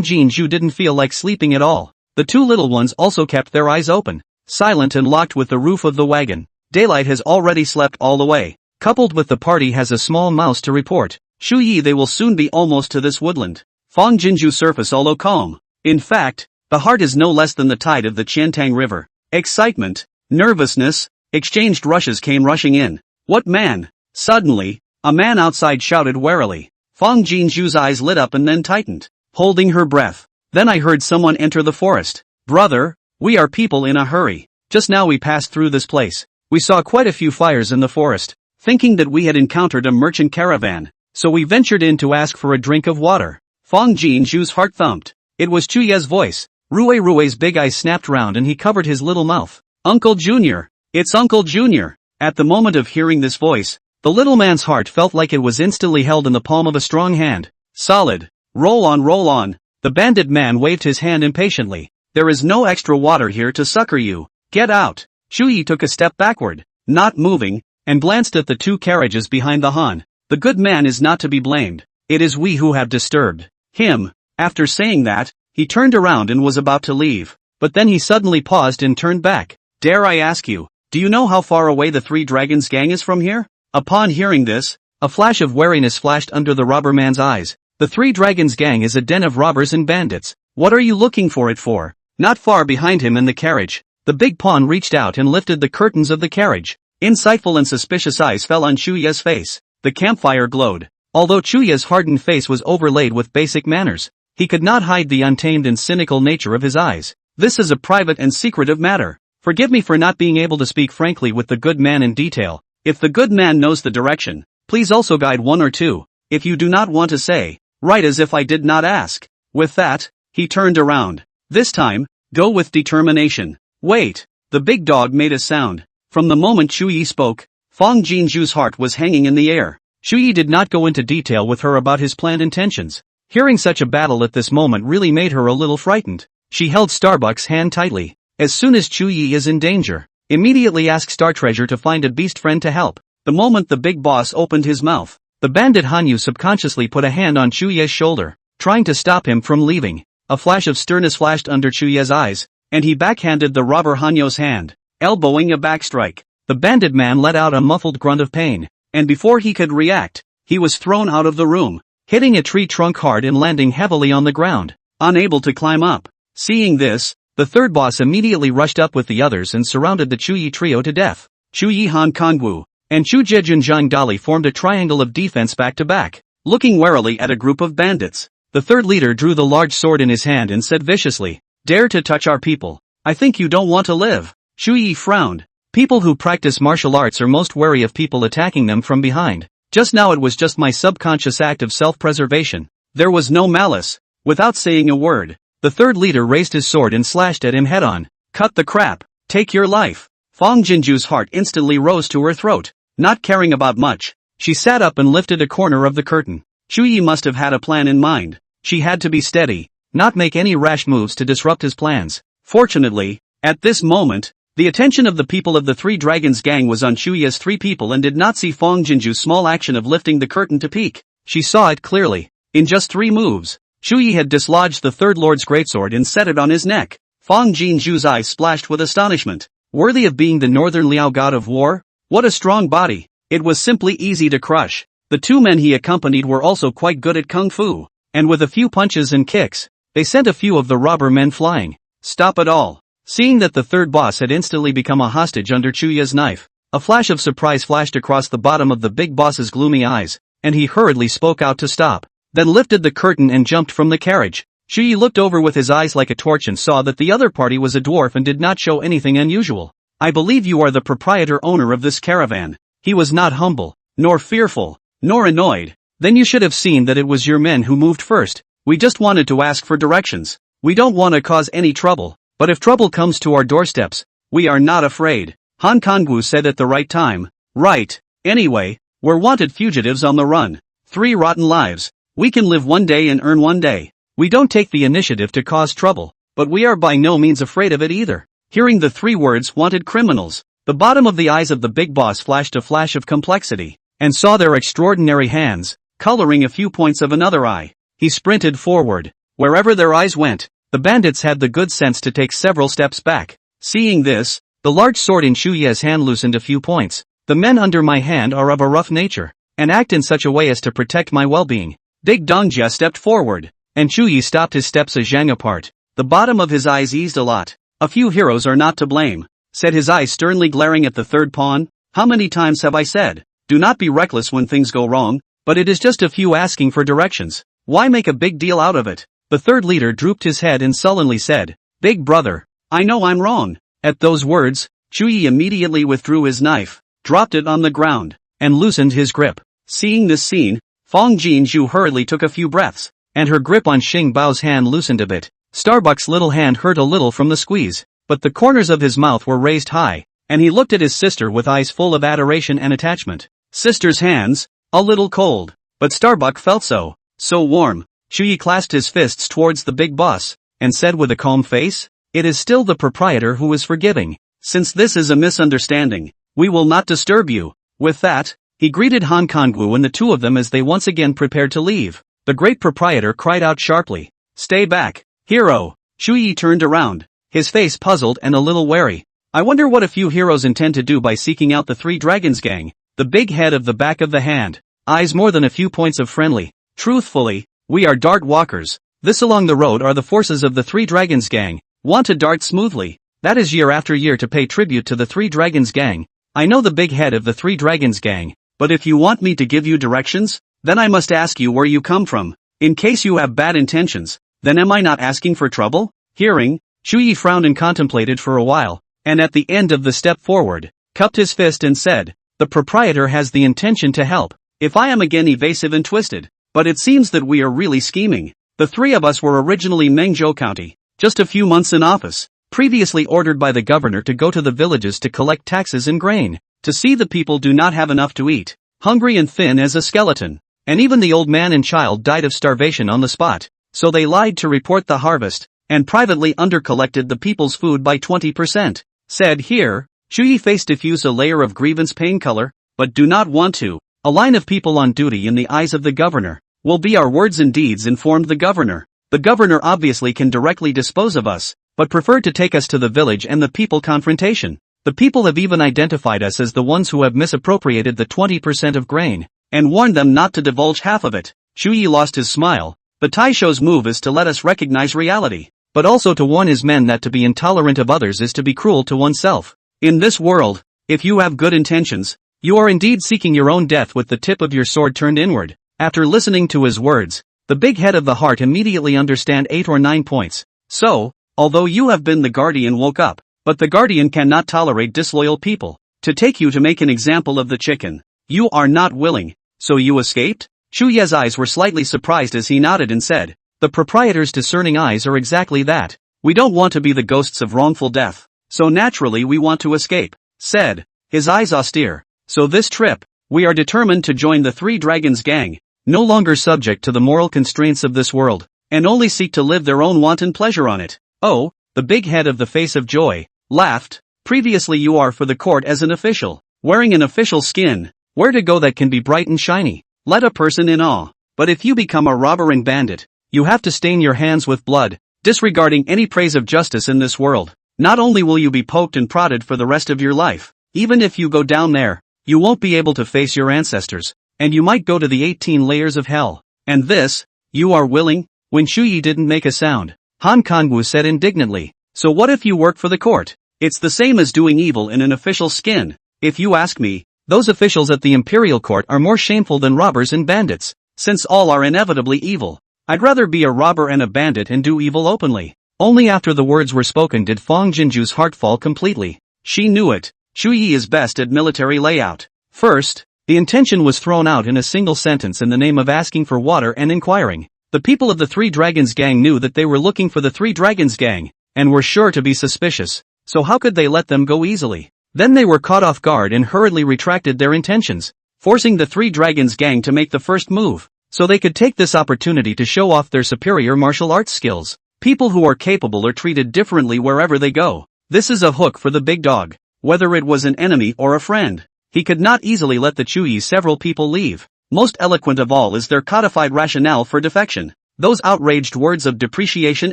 Jinju didn't feel like sleeping at all. The 2 little ones also kept their eyes open, silent and locked with the roof of the wagon. Daylight has already slept all the way. Coupled with the party has a small mouse to report. Chuye, they will soon be almost to this woodland. Fang Jinju surface although calm. In fact, the heart is no less than the tide of the Qiantang River. Excitement, nervousness, exchanged rushes came rushing in. What man? Suddenly, a man outside shouted warily. Fang Jinju's eyes lit up and then tightened, holding her breath. Then I heard someone enter the forest. Brother, we are people in a hurry. Just now we passed through this place. We saw quite a few fires in the forest, thinking that we had encountered a merchant caravan, so we ventured in to ask for a drink of water. Fang Jinju's heart thumped. It was Chuye's voice. Rui's big eyes snapped round and he covered his little mouth. Uncle Junior! It's Uncle Junior! At the moment of hearing this voice, the little man's heart felt like it was instantly held in the palm of a strong hand. Solid. Roll on. The bandit man waved his hand impatiently. There is no extra water here to succor you. Get out. Chuye took a step backward, not moving, and glanced at the 2 carriages behind the Han. The good man is not to be blamed. It is we who have disturbed him. After saying that, he turned around and was about to leave, but then he suddenly paused and turned back. Dare I ask you, do you know how far away the 3 Dragons gang is from here? Upon hearing this, a flash of wariness flashed under the robber man's eyes. The 3 Dragons gang is a den of robbers and bandits. What are you looking for it for? Not far behind him in the carriage, the big pawn reached out and lifted the curtains of the carriage. Insightful and suspicious eyes fell on Chuye's face. The campfire glowed. Although Chuye's hardened face was overlaid with basic manners, he could not hide the untamed and cynical nature of his eyes. This is a private and secretive matter. Forgive me for not being able to speak frankly with the good man in detail. If the good man knows the direction, please also guide 1 or 2. If you do not want to say, write as if I did not ask. With that, he turned around. This time, go with determination. Wait. The big dog made a sound. From the moment Chuye spoke, Fang Jinju's heart was hanging in the air. Chuye did not go into detail with her about his planned intentions. Hearing such a battle at this moment really made her a little frightened. She held Starbuck's hand tightly. As soon as Chuye is in danger, immediately ask Star Treasure to find a beast friend to help. The moment the big boss opened his mouth, the bandit Hanyu subconsciously put a hand on Chuye's shoulder, trying to stop him from leaving. A flash of sternness flashed under Chuye's eyes, and he backhanded the robber Hanyu's hand, elbowing a backstrike. The bandit man let out a muffled grunt of pain, and before he could react, he was thrown out of the room, hitting a tree trunk hard and landing heavily on the ground, unable to climb up. Seeing this, the 3rd boss immediately rushed up with the others and surrounded the Chuye trio to death. Chuye Han Kongwu and Chu Jejunjiang Dali formed a triangle of defense back to back, looking warily at a group of bandits. The 3rd leader drew the large sword in his hand and said viciously, "Dare to touch our people. I think you don't want to live." Chuye frowned. People who practice martial arts are most wary of people attacking them from behind. Just now it was just my subconscious act of self-preservation. There was no malice. Without saying a word, The third leader raised his sword and slashed at him head-on. Cut the crap. Take your life. Fong Jinju's heart instantly rose to her throat. Not caring about much, she sat up and lifted a corner of the curtain. Chu Yi must have had a plan in mind. She had to be steady, not make any rash moves to disrupt his plans. Fortunately, at this moment, the attention of the people of the Three Dragons gang was on Chu Yi's three people and did not see Fong Jinju's small action of lifting the curtain to peek. She saw it clearly. In just 3 moves, Chu Yi had dislodged the Third Lord's greatsword and set it on his neck. Fong Jinju's eyes splashed with astonishment. Worthy of being the Northern Liao god of war? What a strong body. It was simply easy to crush. The 2 men he accompanied were also quite good at kung fu, and with a few punches and kicks, they sent a few of the robber men flying. Stop it all. Seeing that the third boss had instantly become a hostage under Chu Yi's knife, a flash of surprise flashed across the bottom of the big boss's gloomy eyes, and he hurriedly spoke out to stop, then lifted the curtain and jumped from the carriage. Chu Yi looked over with his eyes like a torch and saw that the other party was a dwarf and did not show anything unusual. I believe you are the proprietor-owner of this caravan. He was not humble, nor fearful, nor annoyed. Then you should have seen that it was your men who moved first. We just wanted to ask for directions. We don't want to cause any trouble. But if trouble comes to our doorsteps, we are not afraid. Han Kangwu said at the right time. Right. Anyway, we're wanted fugitives on the run. 3 rotten lives. We can live one day and earn one day. We don't take the initiative to cause trouble, but we are by no means afraid of it either. Hearing the 3 words wanted criminals, the bottom of the eyes of the big boss flashed a flash of complexity, and saw their extraordinary hands, coloring a few points of another eye. He sprinted forward. Wherever their eyes went, the bandits had the good sense to take several steps back. Seeing this, the large sword in Chu Yi's hand loosened a few points. The men under my hand are of a rough nature, and act in such a way as to protect my well-being. Big Dongjia stepped forward, and Chu Yi stopped his steps a zhang apart. The bottom of his eyes eased a lot. A few heroes are not to blame, said his eyes sternly glaring at the third pawn. How many times have I said, do not be reckless when things go wrong, but it is just a few asking for directions. Why make a big deal out of it? The third leader drooped his head and sullenly said, Big brother, I know I'm wrong. At those words, Chu Yi immediately withdrew his knife, dropped it on the ground, and loosened his grip. Seeing this scene, Fong Jinju hurriedly took a few breaths, and her grip on Xing Bao's hand loosened a bit. Starbuck's little hand hurt a little from the squeeze, but the corners of his mouth were raised high, and he looked at his sister with eyes full of adoration and attachment. Sister's hands, a little cold, but Starbuck felt so warm. Chu Yi clasped his fists towards the big boss, and said with a calm face, It is still the proprietor who is forgiving. Since this is a misunderstanding, we will not disturb you. With that, he greeted Han Kangwu and the 2 of them as they once again prepared to leave. The great proprietor cried out sharply, Stay back, hero! Chu Yi turned around, his face puzzled and a little wary. I wonder what a few heroes intend to do by seeking out the Three Dragons gang. The big head of the back of the hand, eyes more than a few points of friendly. Truthfully, we are dart walkers. This along the road are the forces of the Three Dragons gang. Want to dart smoothly. That is year after year to pay tribute to the Three Dragons gang. I know the big head of the Three Dragons gang, but if you want me to give you directions, then I must ask you where you come from. In case you have bad intentions, then am I not asking for trouble? Hearing, Chu Yi frowned and contemplated for a while, and at the end of the step forward, cupped his fist and said, The proprietor has the intention to help. If I am again evasive and twisted, but it seems that we are really scheming. The 3 of us were originally Mengzhou County, just a few months in office, previously ordered by the governor to go to the villages to collect taxes and grain, to see the people do not have enough to eat, hungry and thin as a skeleton, and even the old man and child died of starvation on the spot, so they lied to report the harvest, and privately undercollected the people's food by 20%. Said here, Chu Yi face diffuse a layer of grievance pain color, but do not want to. A line of people on duty in the eyes of the governor, will be our words and deeds, informed the governor. The governor obviously can directly dispose of us, but preferred to take us to the village and the people confrontation. The people have even identified us as the ones who have misappropriated the 20% of grain, and warned them not to divulge half of it. Chu Yi lost his smile. The Taisho's move is to let us recognize reality, but also to warn his men that to be intolerant of others is to be cruel to oneself. In this world, if you have good intentions, you are indeed seeking your own death with the tip of your sword turned inward. After listening to his words, the big head of the heart immediately understand 8 or 9 points. So, although you have been the guardian woke up, but the guardian cannot tolerate disloyal people. To take you to make an example of the chicken, you are not willing, so you escaped? Chu Ye's eyes were slightly surprised as he nodded and said, The proprietor's discerning eyes are exactly that. We don't want to be the ghosts of wrongful death. So naturally we want to escape, said, his eyes austere. So this trip, we are determined to join the Three Dragons gang, no longer subject to the moral constraints of this world, and only seek to live their own wanton pleasure on it. Oh, the big head of the face of joy, laughed. Previously you are for the court as an official, wearing an official skin, where to go that can be bright and shiny, let a person in awe. But if you become a robber and bandit, you have to stain your hands with blood, disregarding any praise of justice in this world. Not only will you be poked and prodded for the rest of your life, even if you go down there, you won't be able to face your ancestors, and you might go to the 18 layers of hell. And this, you are willing? When Shuyi didn't make a sound, Han Kangwu said indignantly, so what if you work for the court? It's the same as doing evil in an official skin. If you ask me, those officials at the imperial court are more shameful than robbers and bandits, since all are inevitably evil. I'd rather be a robber and a bandit and do evil openly. Only after the words were spoken did Fang Jinju's heart fall completely. She knew it. Shuyi is best at military layout. First, the intention was thrown out in a single sentence in the name of asking for water and inquiring. The people of the Three Dragons gang knew that they were looking for the Three Dragons gang, and were sure to be suspicious. So how could they let them go easily? Then they were caught off guard and hurriedly retracted their intentions, forcing the Three Dragons gang to make the first move, so they could take this opportunity to show off their superior martial arts skills. People who are capable are treated differently wherever they go. This is a hook for the big dog. Whether it was an enemy or a friend, he could not easily let the Chuyi several people leave. Most eloquent of all is their codified rationale for defection. Those outraged words of depreciation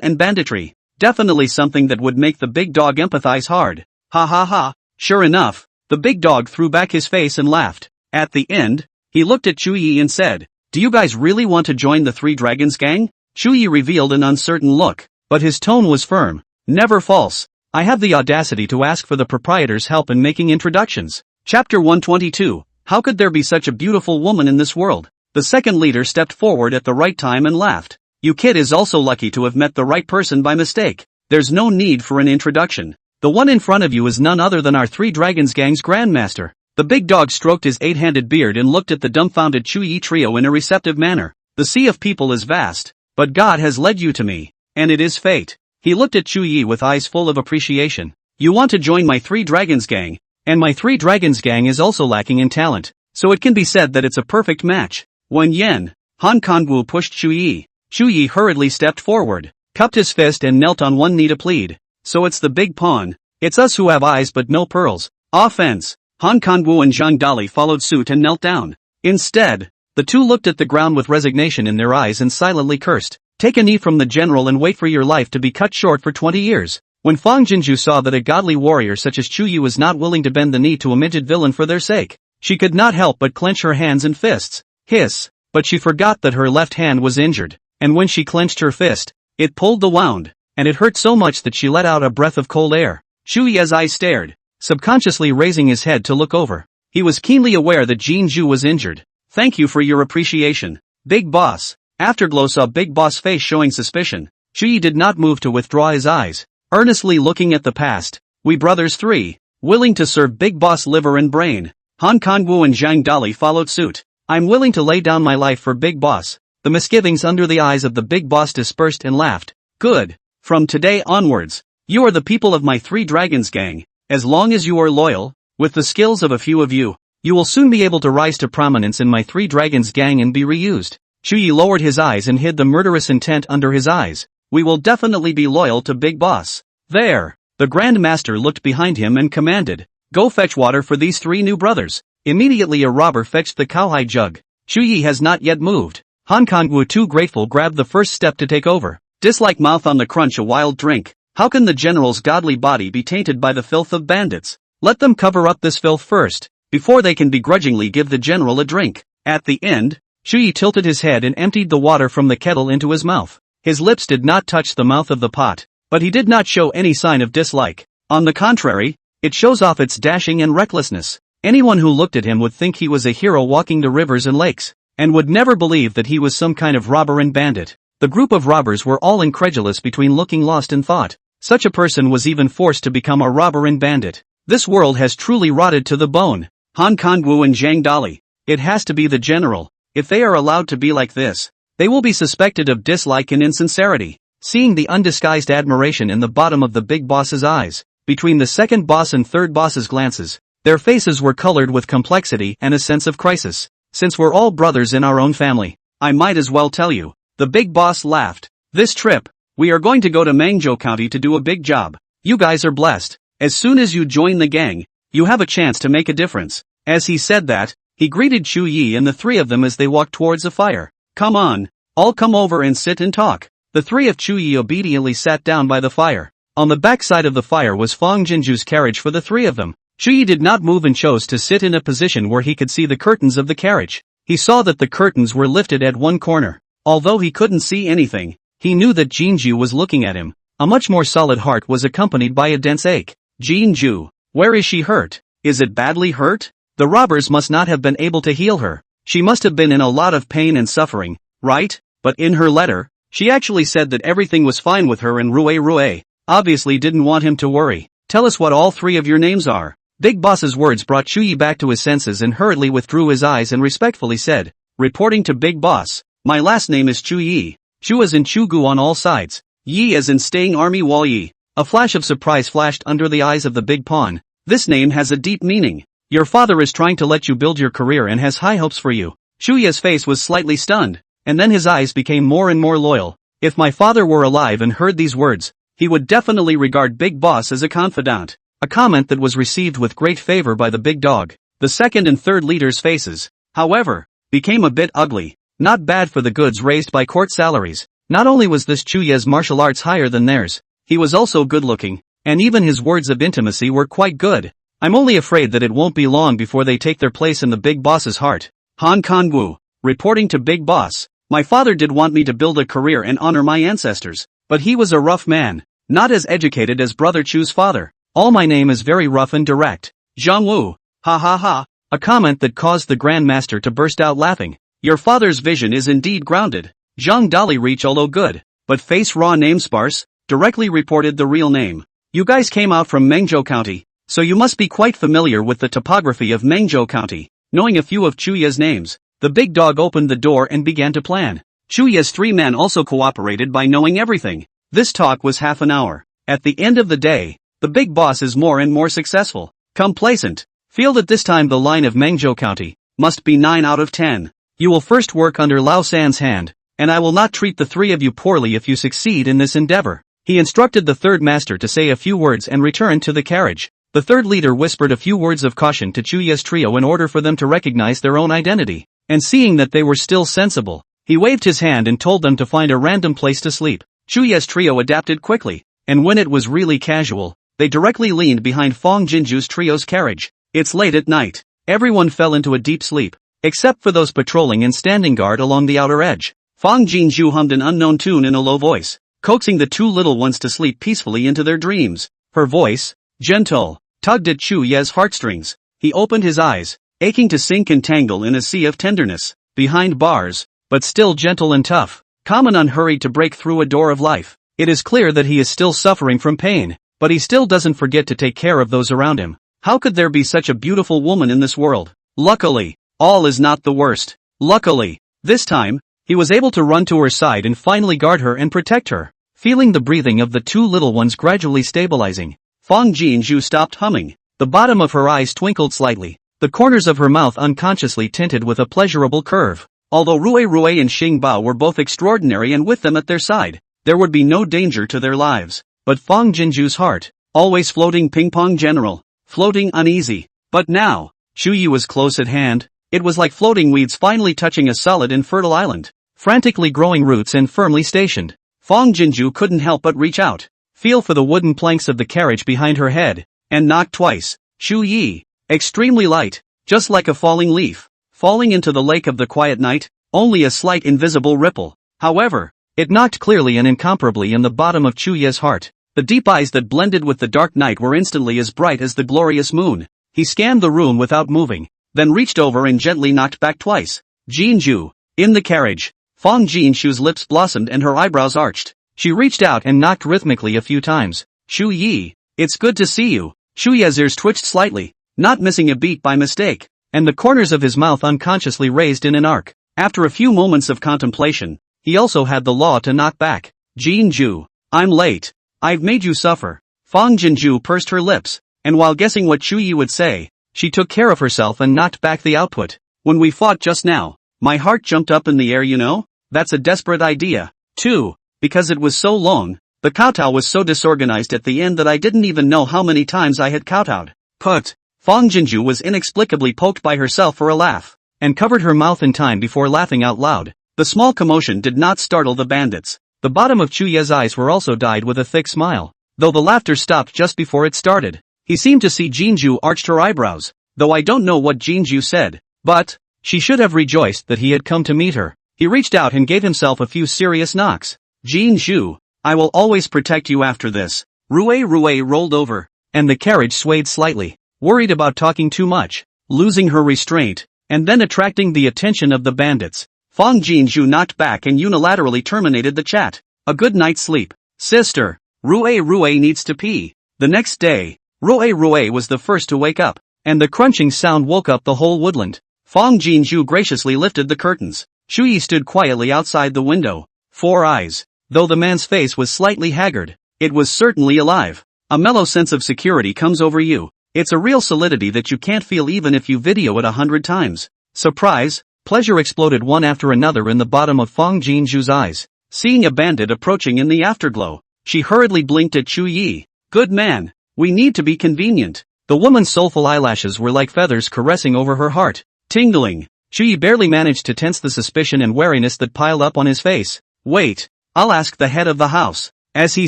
and banditry. Definitely something that would make the big dog empathize hard. Ha ha ha. Sure enough, the big dog threw back his face and laughed. At the end, he looked at Chuyi and said, do you guys really want to join the Three Dragons gang? Chuyi revealed an uncertain look, but his tone was firm, never false. I have the audacity to ask for the proprietor's help in making introductions. Chapter 122, How could there be such a beautiful woman in this world? The second leader stepped forward at the right time and laughed. You kid is also lucky to have met the right person by mistake. There's no need for an introduction. The one in front of you is none other than our Three Dragons gang's grandmaster. The big dog stroked his 8-handed beard and looked at the dumbfounded Chuyi trio in a receptive manner. The sea of people is vast. But God has led you to me, and it is fate. He looked at Chuyi with eyes full of appreciation. You want to join my Three Dragons gang, and my Three Dragons gang is also lacking in talent, so it can be said that it's a perfect match. When Yen, Han Kangwu pushed Chuyi. Chuyi hurriedly stepped forward, cupped his fist and knelt on one knee to plead. So it's the big pawn. It's us who have eyes but no pearls. Offense. Han Kangwu and Zhang Dali followed suit and knelt down. Instead, the two looked at the ground with resignation in their eyes and silently cursed. Take a knee from the general and wait for your life to be cut short for 20 years. When Fang Jinju saw that a godly warrior such as Chuyi was not willing to bend the knee to a midget villain for their sake, she could not help but clench her hands and fists. Hiss. But she forgot that her left hand was injured, and when she clenched her fist, it pulled the wound, and it hurt so much that she let out a breath of cold air. Chuyi's eyes stared, subconsciously raising his head to look over. He was keenly aware that Jinju was injured. Thank you for your appreciation, Big Boss. Afterglow saw Big Boss' face showing suspicion. Chuyi did not move to withdraw his eyes, earnestly looking at the past. We brothers three, willing to serve Big Boss liver and brain. Han Kangwu and Zhang Dali followed suit. I'm willing to lay down my life for Big Boss. The misgivings under the eyes of the Big Boss dispersed and laughed. Good. From today onwards, you are the people of my Three Dragons gang. As long as you are loyal, with the skills of a few of you, you will soon be able to rise to prominence in my Three Dragons gang and be reused. Chuyi lowered his eyes and hid the murderous intent under his eyes. We will definitely be loyal to Big Boss. There. The Grand Master looked behind him and commanded, go fetch water for these three new brothers. Immediately a robber fetched the cowhide jug. Chuyi has not yet moved. Han Kangwu, too grateful, grabbed the first step to take over. Dislike mouth on the crunch a wild drink. How can the general's godly body be tainted by the filth of bandits? Let them cover up this filth first, before they can begrudgingly give the general a drink. At the end, Chuyi tilted his head and emptied the water from the kettle into his mouth. His lips did not touch the mouth of the pot, but he did not show any sign of dislike. On the contrary, it shows off its dashing and recklessness. Anyone who looked at him would think he was a hero walking the rivers and lakes, and would never believe that he was some kind of robber and bandit. The group of robbers were all incredulous between looking lost in thought. Such a person was even forced to become a robber and bandit. This world has truly rotted to the bone. Han Kangwu and Zhang Dali. It has to be the general. If they are allowed to be like this, they will be suspected of dislike and insincerity. Seeing the undisguised admiration in the bottom of the big boss's eyes, between the second boss and third boss's glances, their faces were colored with complexity and a sense of crisis. Since we're all brothers in our own family, I might as well tell you. The big boss laughed. This trip, we are going to go to Mangzhou County to do a big job. You guys are blessed. As soon as you join the gang, you have a chance to make a difference. As he said that, he greeted Chu Yi and the three of them as they walked towards the fire. Come on, all come over and sit and talk. The three of Chu Yi obediently sat down by the fire. On the backside of the fire was Fang Jinju's carriage for the three of them. Chu Yi did not move and chose to sit in a position where he could see the curtains of the carriage. He saw that the curtains were lifted at one corner. Although he couldn't see anything, he knew that Jinju was looking at him. A much more solid heart was accompanied by a dense ache. Jinju, where is she hurt? Is it badly hurt? The robbers must not have been able to heal her. She must have been in a lot of pain and suffering, right? But in her letter, she actually said that everything was fine with her and Rue obviously didn't want him to worry. Tell us what all three of your names are. Big Boss's words brought Chu Yi back to his senses and hurriedly withdrew his eyes and respectfully said, reporting to Big Boss, my last name is Chu Yi. Chu as in Chugu on all sides. Yi as in staying army wall Yi. A flash of surprise flashed under the eyes of the big pawn. This name has a deep meaning. Your father is trying to let you build your career and has high hopes for you. Chu Yi's face was slightly stunned, and then his eyes became more and more loyal. If my father were alive and heard these words, he would definitely regard Big Boss as a confidant. A comment that was received with great favor by the big dog. The second and third leaders' faces, however, became a bit ugly. Not bad for the goods raised by court salaries. Not only was this Chu Yi's martial arts higher than theirs, he was also good-looking, and even his words of intimacy were quite good. I'm only afraid that it won't be long before they take their place in the big boss's heart. Han Kangwu, reporting to Big Boss, my father did want me to build a career and honor my ancestors, but he was a rough man, not as educated as brother Chu's father. All my name is very rough and direct. Zhang Wu, ha ha ha, a comment that caused the Grand Master to burst out laughing. Your father's vision is indeed grounded. Zhang Dali reach although good, but face raw name sparse, directly reported the real name. You guys came out from Mangzhou County, so you must be quite familiar with the topography of Mangzhou County. Knowing a few of Chu Yi's names, the big dog opened the door and began to plan. Chu Yi's three men also cooperated by knowing everything. This talk was half an hour. At the end of the day, the big boss is more and more successful. Complacent. Feel that this time the line of Mangzhou County must be 9 out of 10. You will first work under Lao San's hand, and I will not treat the three of you poorly if you succeed in this endeavor. He instructed the third master to say a few words and return to the carriage. The third leader whispered a few words of caution to Chu Yi's trio in order for them to recognize their own identity, and seeing that they were still sensible, he waved his hand and told them to find a random place to sleep. Chu Yi's trio adapted quickly, and when it was really casual, they directly leaned behind Fang Jinju's trio's carriage. It's late at night. Everyone fell into a deep sleep, except for those patrolling and standing guard along the outer edge. Fang Jinju hummed an unknown tune in a low voice, coaxing the two little ones to sleep peacefully into their dreams. Her voice, gentle, tugged at Chu Yi's heartstrings. He opened his eyes, aching to sink and tangle in a sea of tenderness. Behind bars, but still gentle and tough, Kamen unhurried to break through a door of life. It is clear that he is still suffering from pain, but he still doesn't forget to take care of those around him. How could there be such a beautiful woman in this world? Luckily, all is not the worst. Luckily, this time, he was able to run to her side and finally guard her and protect her. Feeling the breathing of the two little ones gradually stabilizing, Fang Jinju stopped humming. The bottom of her eyes twinkled slightly. The corners of her mouth unconsciously tinted with a pleasurable curve. Although Rue and Xing Bao were both extraordinary and with them at their side, there would be no danger to their lives. But Fang Jinju's heart, always floating ping-pong general, floating uneasy. But now, Chu Yi was close at hand. It was like floating weeds finally touching a solid and fertile island, frantically growing roots and firmly stationed. Fang Jinju couldn't help but reach out, feel for the wooden planks of the carriage behind her head, and knock twice. Chu Yi, extremely light, just like a falling leaf, falling into the lake of the quiet night, only a slight invisible ripple. However, it knocked clearly and incomparably in the bottom of Chu Yi's heart. The deep eyes that blended with the dark night were instantly as bright as the glorious moon. He scanned the room without moving, then reached over and gently knocked back twice. Jinju, in the carriage. Fang Jinshu's lips blossomed and her eyebrows arched. She reached out and knocked rhythmically a few times. Chu Yi, it's good to see you. Chu Yi's ears twitched slightly, not missing a beat by mistake, and the corners of his mouth unconsciously raised in an arc. After a few moments of contemplation, he also had the law to knock back. Jinju, I'm late. I've made you suffer. Fang Jinju pursed her lips, and while guessing what Chu Yi would say, she took care of herself and knocked back the output. When we fought just now, my heart jumped up in the air, you know? That's a desperate idea. 2. Because it was so long, the kowtow was so disorganized at the end that I didn't even know how many times I had kowtowed. Put. Fang Jinju was inexplicably poked by herself for a laugh, and covered her mouth in time before laughing out loud. The small commotion did not startle the bandits. The bottom of Chu Ye's eyes were also dyed with a thick smile, though the laughter stopped just before it started. He seemed to see Jinju arched her eyebrows, though I don't know what Jinju said, but she should have rejoiced that he had come to meet her. He reached out and gave himself a few serious knocks. Jinju, I will always protect you after this. Rue rolled over, and the carriage swayed slightly, worried about talking too much, losing her restraint, and then attracting the attention of the bandits. Fang Jinju knocked back and unilaterally terminated the chat. A good night's sleep. Sister, Rue needs to pee. The next day, Rue was the first to wake up, and the crunching sound woke up the whole woodland. Fang Jinju graciously lifted the curtains. Chu Yi stood quietly outside the window. 4 eyes. Though the man's face was slightly haggard, it was certainly alive. A mellow sense of security comes over you. It's a real solidity that you can't feel even if you video it 100 times. Surprise, pleasure exploded one after another in the bottom of Fang Jinju's eyes. Seeing a bandit approaching in the afterglow, she hurriedly blinked at Chu Yi. Good man, we need to be convenient. The woman's soulful eyelashes were like feathers caressing over her heart. Tingling. Chu Yi barely managed to tense the suspicion and wariness that piled up on his face. Wait, I'll ask the head of the house. As he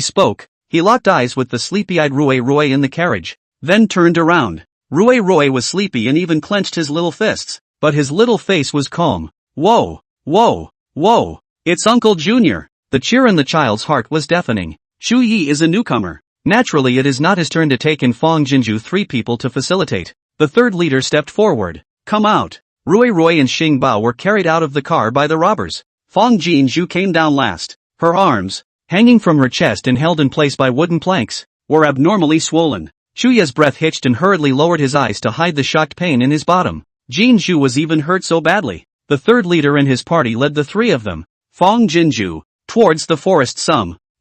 spoke, he locked eyes with the sleepy-eyed Rue in the carriage, then turned around. Rue was sleepy and even clenched his little fists, but his little face was calm. Whoa, whoa, whoa, it's Uncle Junior. The cheer in the child's heart was deafening. Chu Yi is a newcomer. Naturally it is not his turn to take in Fang Jinju 3 people to facilitate. The third leader stepped forward. Come out. Rue and Xing Bao were carried out of the car by the robbers. Fang Jinju came down last. Her arms, hanging from her chest and held in place by wooden planks, were abnormally swollen. Chu Ye's breath hitched and hurriedly lowered his eyes to hide the shocked pain in his bottom. Jinju was even hurt so badly. The third leader and his party led the 3 of them, Fang Jinju, towards the forest.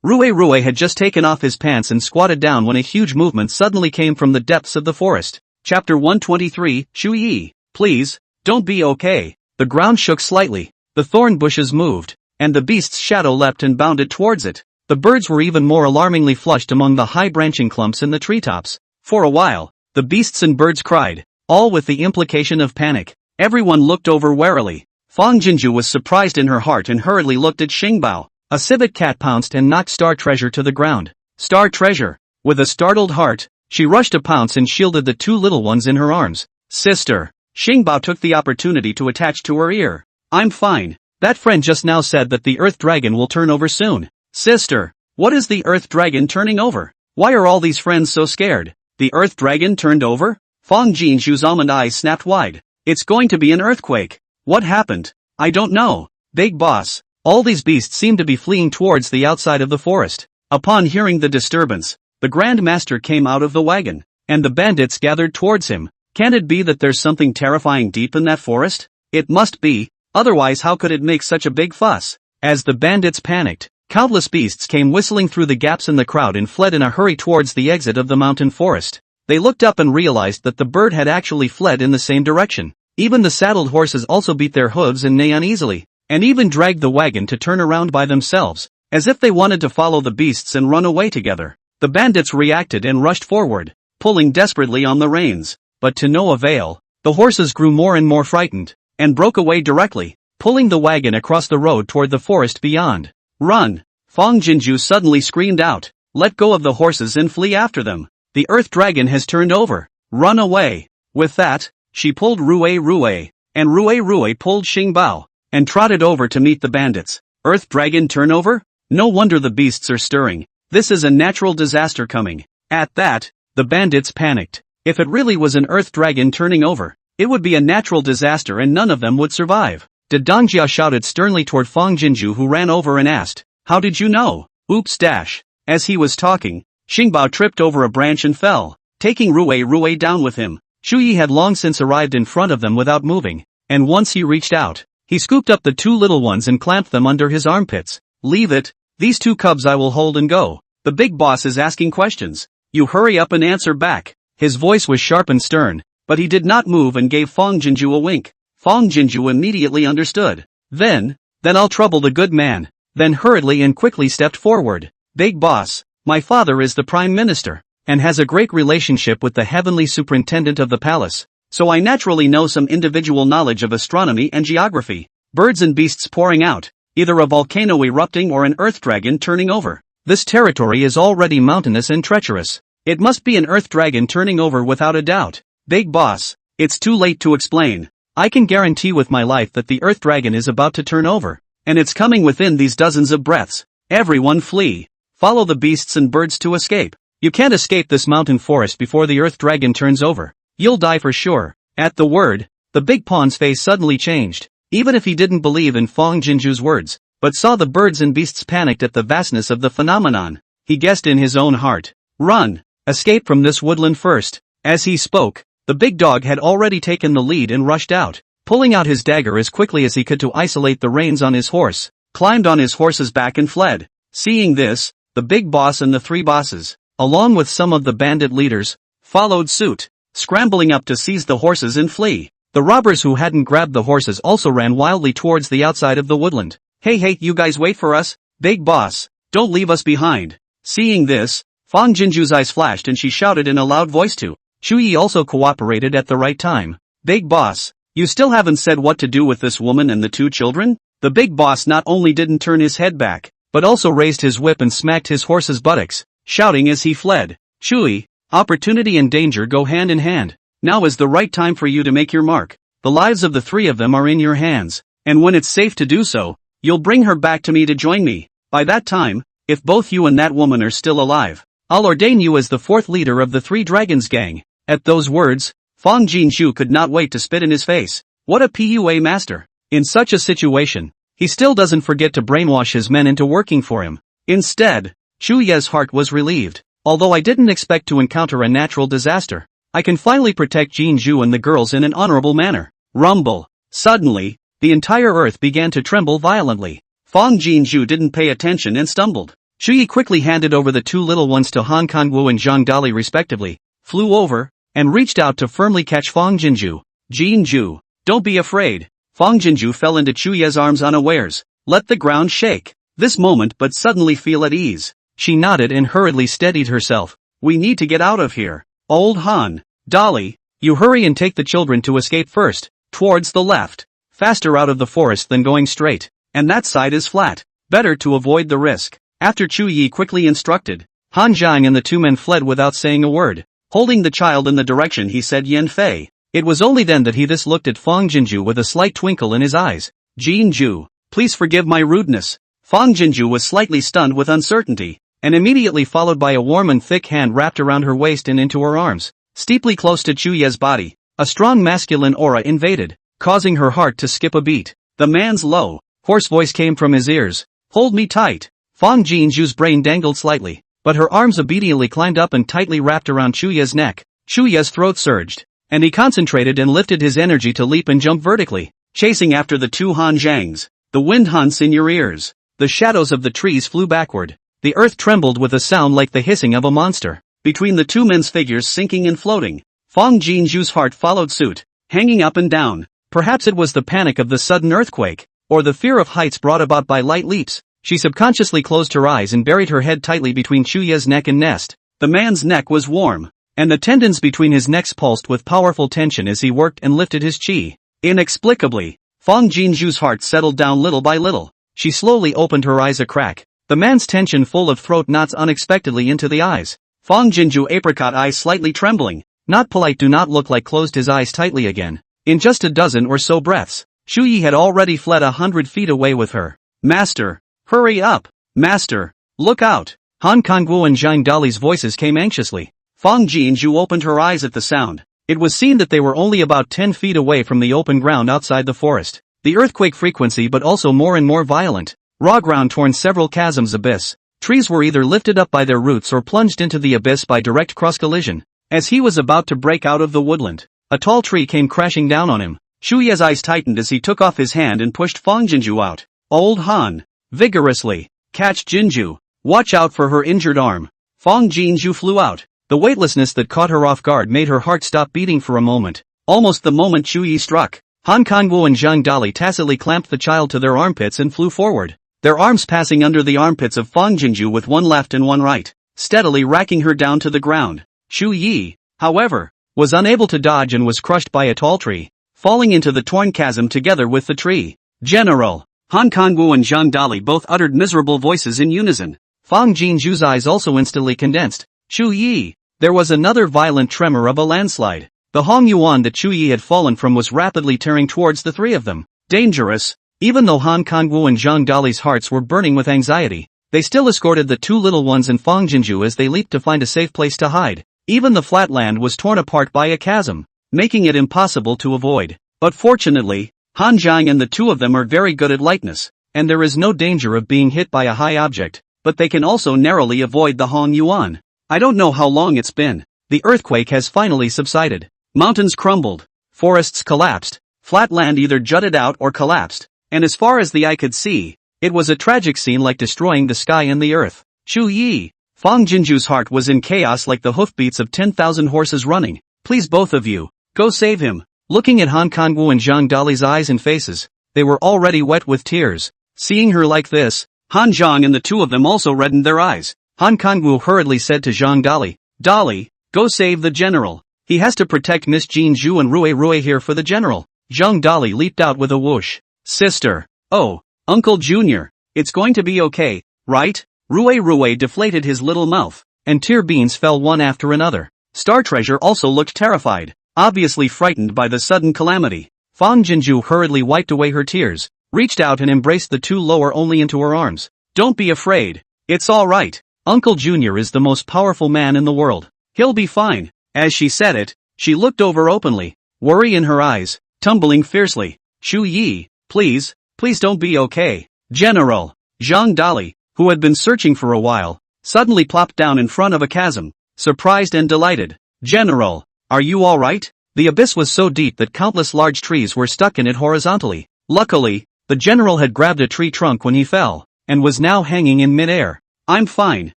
Rue had just taken off his pants and squatted down when a huge movement suddenly came from the depths of the forest. Chapter 123, Chu Yi, please, don't be okay. The ground shook slightly, the thorn bushes moved, and the beast's shadow leapt and bounded towards it. The birds were even more alarmingly flushed among the high branching clumps in the treetops. For a while, the beasts and birds cried, all with the implication of panic. Everyone looked over warily. Fang Jinju was surprised in her heart and hurriedly looked at Xing Bao. A civet cat pounced and knocked Star Treasure to the ground. Star Treasure! With a startled heart, she rushed to pounce and shielded the 2 little ones in her arms. Sister! Xing Bao took the opportunity to attach to her ear. I'm fine. That friend just now said that the Earth Dragon will turn over soon. Sister! What is the Earth Dragon turning over? Why are all these friends so scared? The Earth Dragon turned over? Fang Jinju's almond eyes snapped wide. It's going to be an earthquake. What happened? I don't know. Big boss. All these beasts seem to be fleeing towards the outside of the forest. Upon hearing the disturbance, the Grand Master came out of the wagon, and the bandits gathered towards him. Can it be that there's something terrifying deep in that forest? It must be, otherwise how could it make such a big fuss? As the bandits panicked, countless beasts came whistling through the gaps in the crowd and fled in a hurry towards the exit of the mountain forest. They looked up and realized that the bird had actually fled in the same direction. Even the saddled horses also beat their hooves and neigh uneasily, and even dragged the wagon to turn around by themselves, as if they wanted to follow the beasts and run away together. The bandits reacted and rushed forward, pulling desperately on the reins, but to no avail. The horses grew more and more frightened, and broke away directly, pulling the wagon across the road toward the forest beyond. Run! Fang Jinju suddenly screamed out. Let go of the horses and flee after them. The Earth Dragon has turned over. Run away! With that, she pulled Rue, and Rue pulled Xing Bao, and trotted over to meet the bandits. Earth Dragon turnover? No wonder the beasts are stirring. This is a natural disaster coming. At that, the bandits panicked. If it really was an Earth Dragon turning over, it would be a natural disaster and none of them would survive. Dangjia shouted sternly toward Fang Jinju, who ran over and asked, how did you know? Oops dash. As he was talking, Xing Bao tripped over a branch and fell, taking Rue down with him. Chu Yi had long since arrived in front of them without moving, and once he reached out, He scooped up the two little ones and clamped them under his armpits. Leave it. These two cubs I will hold and go. The big boss is asking questions. You hurry up and answer back. His voice was sharp and stern, but he did not move and gave Fong Jinju a wink. Fong Jinju immediately understood. Then I'll trouble the good man. Then hurriedly and quickly stepped forward. Big boss, my father is the prime minister, and has a great relationship with the heavenly superintendent of the palace, so I naturally know some individual knowledge of astronomy and geography. Birds and beasts pouring out, either a volcano erupting or an earth dragon turning over. This territory is already mountainous and treacherous. It must be an earth dragon turning over without a doubt. Big boss, it's too late to explain. I can guarantee with my life that the earth dragon is about to turn over, and it's coming within these dozens of breaths. Everyone flee. Follow the beasts and birds to escape. You can't escape this mountain forest before the earth dragon turns over. You'll die for sure. At the word, the big pawn's face suddenly changed. Even if he didn't believe in Fong Jinju's words, but saw the birds and beasts panicked at the vastness of the phenomenon, he guessed in his own heart. Run! Escape from this woodland first. As he spoke, the big dog had already taken the lead and rushed out, pulling out his dagger as quickly as he could to isolate the reins on his horse, climbed on his horse's back and fled. Seeing this, the big boss and the three bosses, along with some of the bandit leaders, followed suit, scrambling up to seize the horses and flee. The robbers who hadn't grabbed the horses also ran wildly towards the outside of the woodland. Hey, you guys wait for us, big boss, don't leave us behind. Seeing this, Fong Jinju's eyes flashed and she shouted in a loud voice to Chuyi also cooperated at the right time. Big boss, you still haven't said what to do with this woman and the two children? The big boss not only didn't turn his head back, but also raised his whip and smacked his horse's buttocks, shouting as he fled. Chuyi, opportunity and danger go hand in hand. Now is the right time for you to make your mark. The lives of the three of them are in your hands, and when it's safe to do so, you'll bring her back to me to join me. By that time, if both you and that woman are still alive, I'll ordain you as the fourth leader of the Three Dragons gang. At those words, Fong Jinju could not wait to spit in his face. What a PUA master. In such a situation, he still doesn't forget to brainwash his men into working for him. Instead, Chu Ye's heart was relieved. Although I didn't expect to encounter a natural disaster, I can finally protect Jinju and the girls in an honorable manner. Rumble. Suddenly, the entire earth began to tremble violently. Fong Jinju didn't pay attention and stumbled. Chu Yi quickly handed over the two little ones to Han Kangwu and Zhang Dali respectively, flew over, and reached out to firmly catch Fong Jinju. Jinju, don't be afraid. Fong Jinju fell into Chu Ye's arms unawares. Let the ground shake. This moment but suddenly feel at ease. She nodded and hurriedly steadied herself. We need to get out of here. Old Han, Dali, you hurry and take the children to escape first, towards the left. Faster out of the forest than going straight. And that side is flat. Better to avoid the risk. After Chu Yi quickly instructed, Han Zhang and the two men fled without saying a word. Holding the child in the direction he said Yen Fei. It was only then that he looked at Fong Jinju with a slight twinkle in his eyes. Jinju, please forgive my rudeness. Fong Jinju was slightly stunned with uncertainty, and immediately followed by a warm and thick hand wrapped around her waist and into her arms. Steeply close to Chu Ye's body, a strong masculine aura invaded, causing her heart to skip a beat. The man's low, hoarse voice came from his ears. Hold me tight. Fong Jinju's brain dangled slightly, but her arms obediently climbed up and tightly wrapped around Chu Ye's neck. Chu Ye's throat surged, and he concentrated and lifted his energy to leap and jump vertically, chasing after the two Han Zhangs. The wind hunts in your ears. The shadows of the trees flew backward. The earth trembled with a sound like the hissing of a monster. Between the two men's figures sinking and floating, Fong Jinju's heart followed suit, hanging up and down. Perhaps it was the panic of the sudden earthquake, or the fear of heights brought about by light leaps. She subconsciously closed her eyes and buried her head tightly between Chu Ye's neck and nest. The man's neck was warm, and the tendons between his necks pulsed with powerful tension as he worked and lifted his chi. Inexplicably, Fong Jinju's heart settled down little by little. She slowly opened her eyes a crack. The man's tension full of throat knots unexpectedly into the eyes. Fong Jinju apricot eyes slightly trembling. Not polite do not look like closed his eyes tightly again. In just a dozen or so breaths, Chu Yi had already fled 100 feet away with her. Master! Hurry up! Master! Look out! Han Kangwu and Zhang Dali's voices came anxiously. Fong Jinju opened her eyes at the sound. It was seen that they were only about 10 feet away from the open ground outside the forest. The earthquake frequency but also more and more violent. Raw ground torn several chasms abyss. Trees were either lifted up by their roots or plunged into the abyss by direct cross-collision. As he was about to break out of the woodland, a tall tree came crashing down on him. Shu Ye's eyes tightened as he took off his hand and pushed Fang Jinju out. Old Han. Vigorously. Catch Jinju. Watch out for her injured arm. Fang Jinju flew out. The weightlessness that caught her off guard made her heart stop beating for a moment. Almost the moment Shu Yi struck, Han Kangwu and Zhang Dali tacitly clamped the child to their armpits and flew forward, their arms passing under the armpits of Fang Jinju with one left and one right, steadily racking her down to the ground. Shu Yi, however, was unable to dodge and was crushed by a tall tree, falling into the torn chasm together with the tree. General! Han Kangwu and Zhang Dali both uttered miserable voices in unison. Fang Jinju's eyes also instantly condensed. Shu Yi! There was another violent tremor of a landslide. The Hong Yuan that Shu Yi had fallen from was rapidly tearing towards the three of them. Dangerous! Even though Han Kangwu and Zhang Dali's hearts were burning with anxiety, they still escorted the two little ones and Fang Jinju as they leaped to find a safe place to hide. Even the flat land was torn apart by a chasm, making it impossible to avoid. But fortunately, Han Zhang and the two of them are very good at lightness, and there is no danger of being hit by a high object, but they can also narrowly avoid the Hong Yuan. I don't know how long it's been. The earthquake has finally subsided. Mountains crumbled. Forests collapsed. Flat land either jutted out or collapsed. And as far as the eye could see, it was a tragic scene like destroying the sky and the earth. Shu Yi! Fang Jinju's heart was in chaos like the hoofbeats of 10,000 horses running. Please both of you, go save him. Looking at Han Kangwu and Zhang Dali's eyes and faces, they were already wet with tears. Seeing her like this, Han Zhang and the two of them also reddened their eyes. Han Kangwu hurriedly said to Zhang Dali, Dali, go save the general. He has to protect Miss Jinju and Rui here for the general. Zhang Dali leaped out with a whoosh. Sister. Oh, Uncle Junior. It's going to be okay, right? Rui deflated his little mouth, and tear beans fell one after another. Star Treasure also looked terrified, obviously frightened by the sudden calamity. Fang Jinju hurriedly wiped away her tears, reached out and embraced the two lower only into her arms. Don't be afraid. It's all right. Uncle Junior is the most powerful man in the world. He'll be fine. As she said it, she looked over openly, worry in her eyes, tumbling fiercely. Shu Yi, please don't be okay. General. Zhang Dali, who had been searching for a while, suddenly plopped down in front of a chasm, surprised and delighted. General, are you all right? The abyss was so deep that countless large trees were stuck in it horizontally. Luckily, the general had grabbed a tree trunk when he fell, and was now hanging in midair. I'm fine.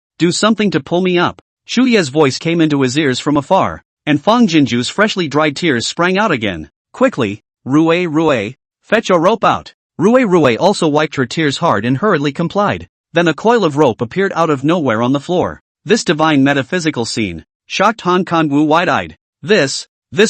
Do something to pull me up. Shu Ye's voice came into his ears from afar, and Fang Jinju's freshly dried tears sprang out again. Quickly, Rui, fetch a rope out. Rui also wiped her tears hard and hurriedly complied. Then a coil of rope appeared out of nowhere on the floor. This divine metaphysical scene shocked Han Kangwu wide-eyed. This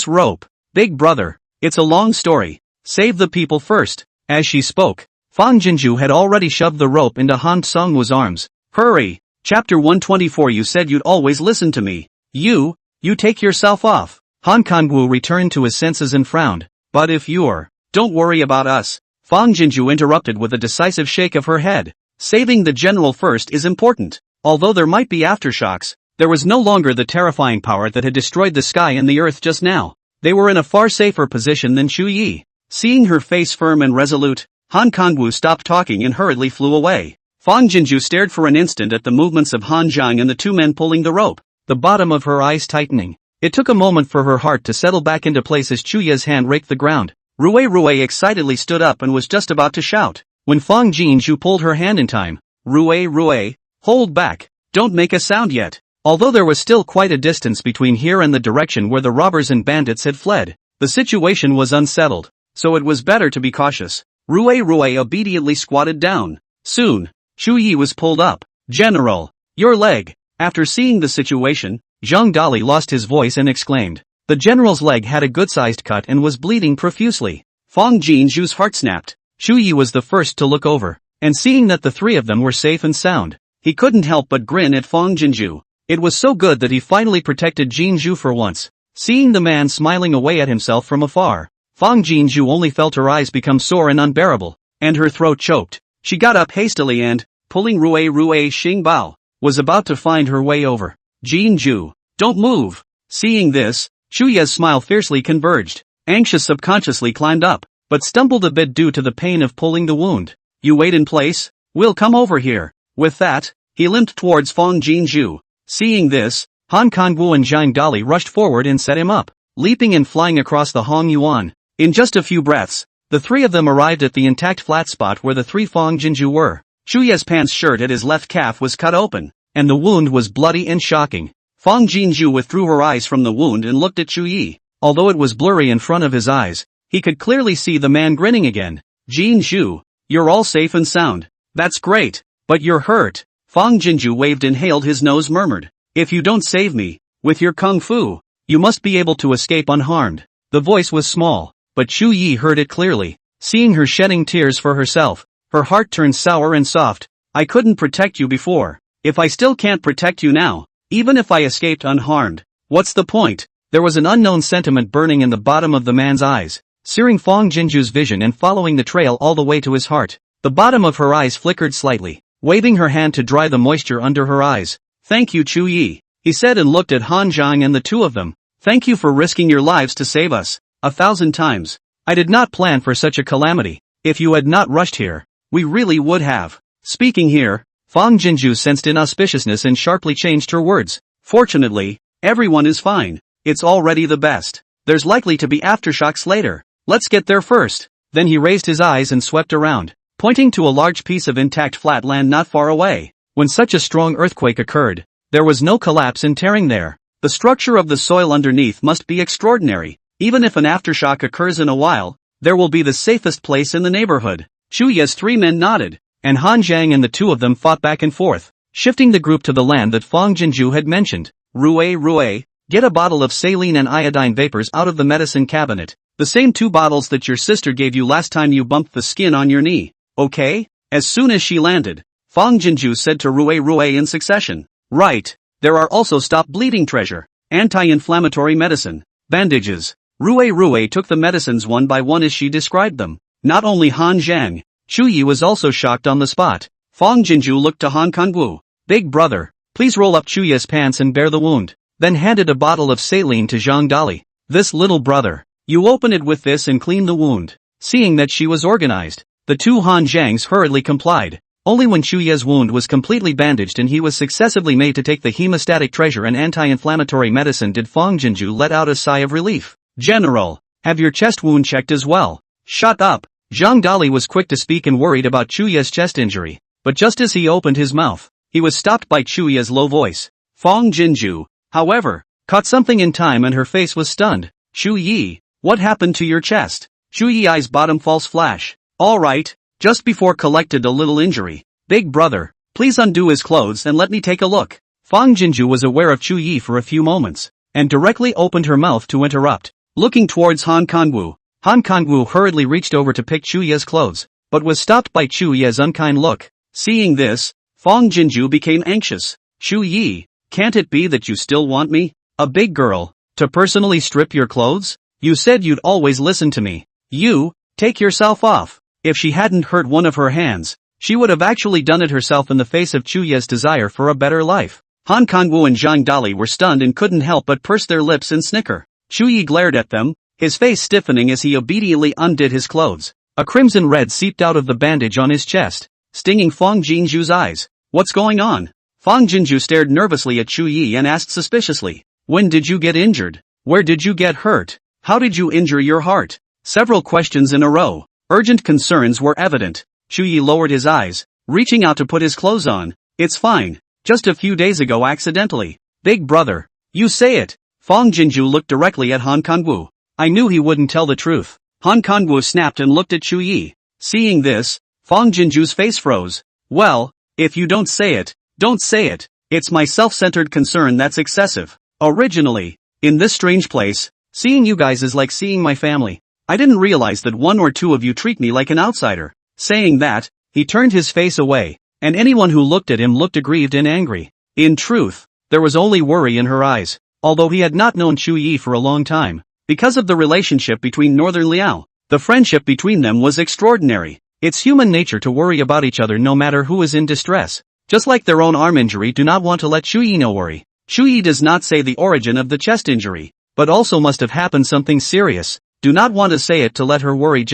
rope. Big brother, it's a long story. Save the people first. As she spoke, Fang Jinju had already shoved the rope into Han Songwu's arms. Hurry! Chapter 124. You said you'd always listen to me. You take yourself off. Han Kangwu returned to his senses and frowned. But if you're, don't worry about us. Fang Jinju interrupted with a decisive shake of her head. Saving the general first is important. Although there might be aftershocks, there was no longer the terrifying power that had destroyed the sky and the earth just now. They were in a far safer position than Shu Yi. Seeing her face firm and resolute, Han Kangwu stopped talking and hurriedly flew away. Fang Jinju stared for an instant at the movements of Han Zhang and the two men pulling the rope, the bottom of her eyes tightening. It took a moment for her heart to settle back into place as Chu Ye's hand raked the ground. Rui excitedly stood up and was just about to shout, when Fang Jinju pulled her hand in time. Rui, hold back, don't make a sound yet. Although there was still quite a distance between here and the direction where the robbers and bandits had fled, the situation was unsettled, so it was better to be cautious. Rui obediently squatted down. Soon, Shu Yi was pulled up. General, your leg. After seeing the situation, Zhang Dali lost his voice and exclaimed. The general's leg had a good-sized cut and was bleeding profusely. Fang Jinju's heart snapped. Shu Yi was the first to look over, and seeing that the three of them were safe and sound, he couldn't help but grin at Fang Jinju. It was so good that he finally protected Jinju for once. Seeing the man smiling away at himself from afar, Fang Jinju only felt her eyes become sore and unbearable, and her throat choked. She got up hastily and, pulling Rui Xingbao, was about to find her way over. Jinju, don't move. Seeing this, Shu Ye's smile fiercely converged. Anxious subconsciously climbed up, but stumbled a bit due to the pain of pulling the wound. You wait in place, we'll come over here. With that, he limped towards Fang Jinju. Seeing this, Han Kangwu and Zhang Dali rushed forward and set him up. Leaping and flying across the Hong Yuan, In just a few breaths, the three of them arrived at the intact flat spot where the three Fong Jinju were. Chuye's pants shirt at his left calf was cut open, and the wound was bloody and shocking. Fong Jinju withdrew her eyes from the wound and looked at Chuyi. Although it was blurry in front of his eyes, he could clearly see the man grinning again. Jinju, you're all safe and sound. That's great, but you're hurt. Fong Jinju waved and hailed his nose murmured. If you don't save me, with your kung fu, you must be able to escape unharmed. The voice was small, but Chuyi heard it clearly. Seeing her shedding tears for herself, her heart turned sour and soft. I couldn't protect you before. If I still can't protect you now, even if I escaped unharmed, what's the point? There was an unknown sentiment burning in the bottom of the man's eyes, searing Fong Jinju's vision and following the trail all the way to his heart. The bottom of her eyes flickered slightly, waving her hand to dry the moisture under her eyes. Thank you, Chuyi, he said and looked at Han Zhang and the two of them. Thank you for risking your lives to save us, 1,000 times. I did not plan for such a calamity. If you had not rushed here, we really would have. Speaking here, Fong Jinju sensed inauspiciousness and sharply changed her words. Fortunately, everyone is fine. It's already the best. There's likely to be aftershocks later. Let's get there first. Then he raised his eyes and swept around, pointing to a large piece of intact flat land not far away. When such a strong earthquake occurred, there was no collapse and tearing there. The structure of the soil underneath must be extraordinary. Even if an aftershock occurs in a while, there will be the safest place in the neighborhood. Chuye's three men nodded, and Han Zhang and the two of them fought back and forth, shifting the group to the land that Fong Jinju had mentioned. Rue, get a bottle of saline and iodine vapors out of the medicine cabinet. The same 2 bottles that your sister gave you last time you bumped the skin on your knee. Okay? As soon as she landed, Fong Jinju said to Rue in succession. Right. There are also stop bleeding treasure, anti-inflammatory medicine, bandages. Rue took the medicines one by one as she described them. Not only Han Zhang, Chuyi was also shocked on the spot. Fong Jinju looked to Han Kangwu. Big brother, please roll up Chuye's pants and bear the wound. Then handed a bottle of saline to Zhang Dali. This little brother, you open it with this and clean the wound. Seeing that she was organized, the two Han Zhangs hurriedly complied. Only when Chuye's wound was completely bandaged and he was successively made to take the hemostatic treasure and anti-inflammatory medicine did Fong Jinju let out a sigh of relief. General, have your chest wound checked as well. Shut up. Zhang Dali was quick to speak and worried about Chuye's chest injury, but just as he opened his mouth, he was stopped by Chuye's low voice. Fong Jinju, however, caught something in time and her face was stunned. Chuyi, what happened to your chest? Chuyi's eyes bottom false flash. Alright, just before collected a little injury. Big brother, please undo his clothes and let me take a look. Fong Jinju was aware of Chuyi for a few moments, and directly opened her mouth to interrupt. Looking towards Han Kangwu hurriedly reached over to pick Chuye's clothes, but was stopped by Chuye's unkind look. Seeing this, Fong Jinju became anxious. Chuyi, can't it be that you still want me, a big girl, to personally strip your clothes? You said you'd always listen to me. You, take yourself off. If she hadn't hurt one of her hands, she would have actually done it herself in the face of Chuye's desire for a better life. Han Kangwu and Zhang Dali were stunned and couldn't help but purse their lips and snicker. Chuyi glared at them, his face stiffening as he obediently undid his clothes. A crimson red seeped out of the bandage on his chest, stinging Fong Jinju's eyes. What's going on? Fong Jinju stared nervously at Chuyi and asked suspiciously. When did you get injured? Where did you get hurt? How did you injure your heart? Several questions in a row. Urgent concerns were evident. Chuyi lowered his eyes, reaching out to put his clothes on. It's fine. Just a few days ago accidentally. Big brother, you say it. Fong Jinju looked directly at Han Kangwu. I knew he wouldn't tell the truth. Han Kangwu snapped and looked at Chuyi. Seeing this, Fong Jinju's face froze. Well, if you don't say it, don't say it. It's my self-centered concern that's excessive. Originally, in this strange place, seeing you guys is like seeing my family. I didn't realize that one or two of you treat me like an outsider. Saying that, he turned his face away, and anyone who looked at him looked aggrieved and angry. In truth, there was only worry in her eyes, although he had not known Chuyi for a long time. Because of the relationship between Northern Liao, the friendship between them was extraordinary. It's human nature to worry about each other no matter who is in distress. Just like their own arm injury do not want to let Chuyi know worry. Chuyi does not say the origin of the chest injury, but also must have happened something serious. Do not want to say it to let her worry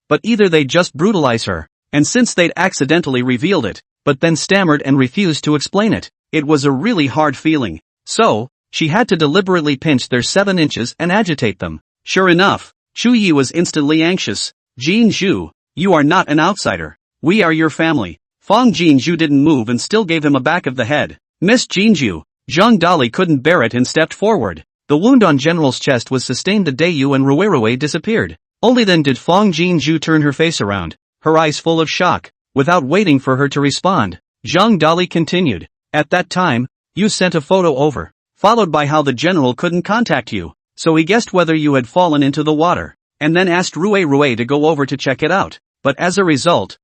but either they just brutalize her, and since they'd accidentally revealed it, but then stammered and refused to explain it, it was a really hard feeling. So, she had to deliberately pinch their 7 inches and agitate them. Sure enough, Chu Yi was instantly anxious. Jin Zhu, you are not an outsider. We are your family. Fang Jinzhu didn't move and still gave him a back of the head. Miss Jinzhu, Zhang Dali couldn't bear it and stepped forward. The wound on General's chest was sustained the day Yu and Ruerue disappeared. Only then did Fang Jinzhu turn her face around, her eyes full of shock. Without waiting for her to respond, Zhang Dali continued. At that time, you sent a photo over, followed by how the general couldn't contact you, so he guessed whether you had fallen into the water, and then asked Ruerue to go over to check it out. But as a result,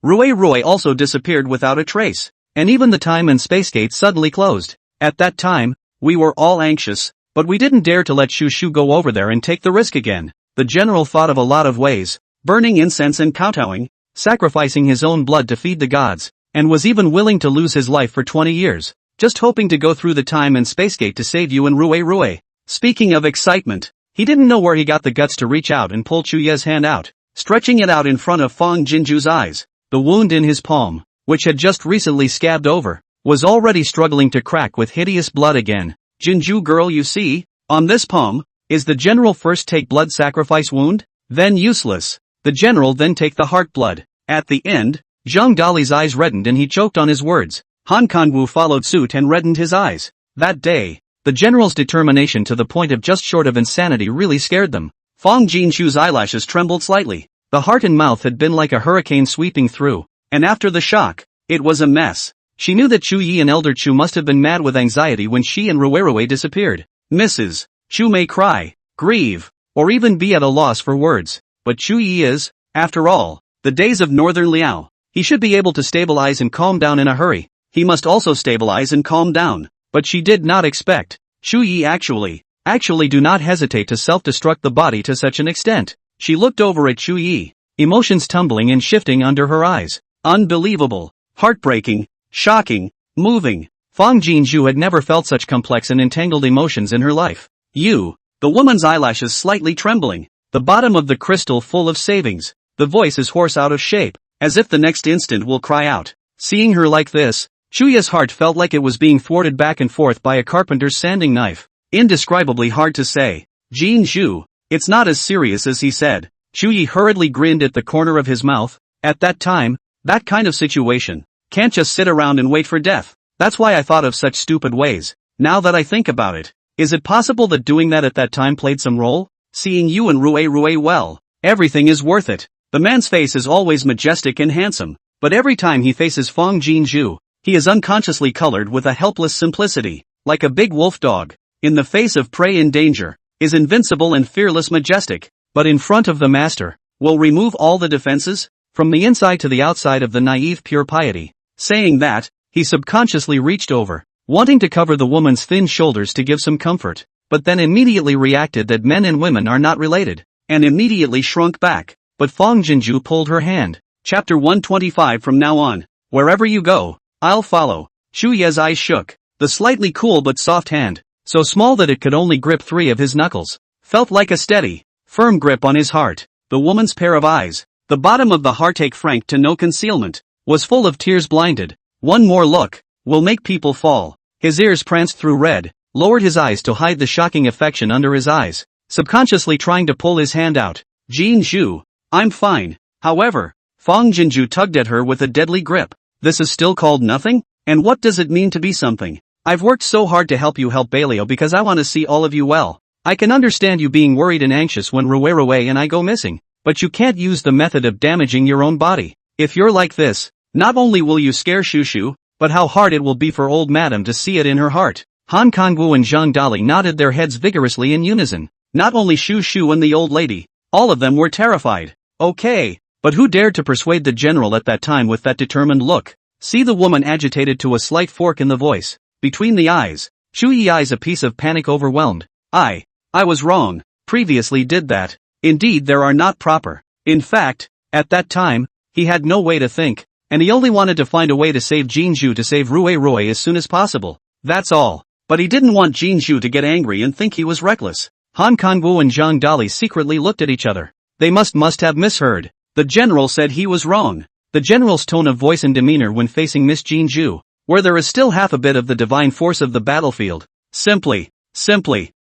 Ruerue also disappeared without a trace, and even the time and space gates suddenly closed. At that time, we were all anxious, but we didn't dare to let Shushu go over there and take the risk again. The general thought of a lot of ways, burning incense and kowtowing, sacrificing his own blood to feed the gods, and was even willing to lose his life for 20 years, just hoping to go through the time and space gate to save you and Ruerue. Speaking of excitement, he didn't know where he got the guts to reach out and pull Chuye's hand out, stretching it out in front of Fang Jinju's eyes. The wound in his palm, which had just recently scabbed over, was already struggling to crack with hideous blood again. Jinju girl, you see, on this palm, is the general first take blood sacrifice wound, then useless. The general then take the heart blood. At the end, Zhang Dali's eyes reddened and he choked on his words. Han Kangwu followed suit and reddened his eyes. That day, the general's determination to the point of just short of insanity really scared them. Fang Jinju's eyelashes trembled slightly. The heart and mouth had been like a hurricane sweeping through, and after the shock, it was a mess. She knew that Chu Yi and Elder Chu must have been mad with anxiety when she and Ruerue disappeared. Mrs. Chu may cry, grieve, or even be at a loss for words, but Chu Yi is, after all, the days of Northern Liao. He should be able to stabilize and calm down in a hurry. He must also stabilize and calm down, but she did not expect. Chu Yi actually do not hesitate to self-destruct the body to such an extent. She looked over at Chu Yi, emotions tumbling and shifting under her eyes. Unbelievable, heartbreaking, shocking, moving. Fang Jinju had never felt such complex and entangled emotions in her life. The woman's eyelashes slightly trembling, the bottom of the crystal full of savings, the voice is hoarse out of shape, as if the next instant will cry out. Seeing her like this, Chuya's heart felt like it was being thwarted back and forth by a carpenter's sanding knife. Indescribably hard to say. Jin Zhu, it's not as serious as he said. Chuyi hurriedly grinned at the corner of his mouth. At that time, that kind of situation, can't just sit around and wait for death. That's why I thought of such stupid ways. Now that I think about it, is it possible that doing that at that time played some role? Seeing you and Ruerue well, everything is worth it. The man's face is always majestic and handsome, but every time he faces Fang Jinju, he is unconsciously colored with a helpless simplicity, like a big wolf dog, in the face of prey in danger, is invincible and fearless majestic, but in front of the master, will remove all the defenses, from the inside to the outside of the naive pure piety. Saying that, he subconsciously reached over, wanting to cover the woman's thin shoulders to give some comfort, but then immediately reacted that men and women are not related, and immediately shrunk back. But Fang Jinju pulled her hand. Chapter 125. From now on, wherever you go, I'll follow. Chu Ye's eyes shook. The slightly cool but soft hand, so small that it could only grip 3 of his knuckles, felt like a steady, firm grip on his heart. The woman's pair of eyes, the bottom of the heartache frank to no concealment, was full of tears blinded. One more look will make people fall. His ears pranced through red, lowered his eyes to hide the shocking affection under his eyes, subconsciously trying to pull his hand out. Jin Zhu, I'm fine. However, Fang Jinju tugged at her with a deadly grip. This is still called nothing? And what does it mean to be something? I've worked so hard to help you help Baleo because I want to see all of you well. I can understand you being worried and anxious when Ruerue and I go missing, but you can't use the method of damaging your own body. If you're like this, not only will you scare Shushu, but how hard it will be for old madam to see it in her heart. Han Kangwu and Zhang Dali nodded their heads vigorously in unison. Not only Shushu and the old lady, all of them were terrified. Okay, but who dared to persuade the general at that time with that determined look? See the woman agitated to a slight fork in the voice. Between the eyes, Chu Yi eyes a piece of panic overwhelmed. I was wrong, previously did that. Indeed there are not proper. In fact, at that time, he had no way to think, and he only wanted to find a way to save Jinju to save Ruerue as soon as possible. That's all. But he didn't want Jinju to get angry and think he was reckless. Han Kangwu and Zhang Dali secretly looked at each other. They must have misheard. The general said he was wrong. The general's tone of voice and demeanor when facing Miss Jinju, where there is still half a bit of the divine force of the battlefield, simply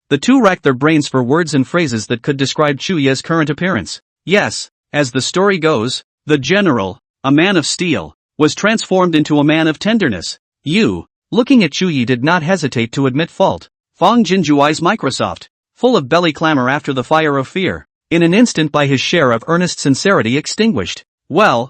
The two racked their brains for words and phrases that could describe Chuye's current appearance. Yes, as the story goes, the general, a man of steel, was transformed into a man of tenderness. Looking at Chuye, did not hesitate to admit fault. Fong Jinju eyes Microsoft, full of belly clamor after the fire of fear, in an instant by his share of earnest sincerity extinguished. Well,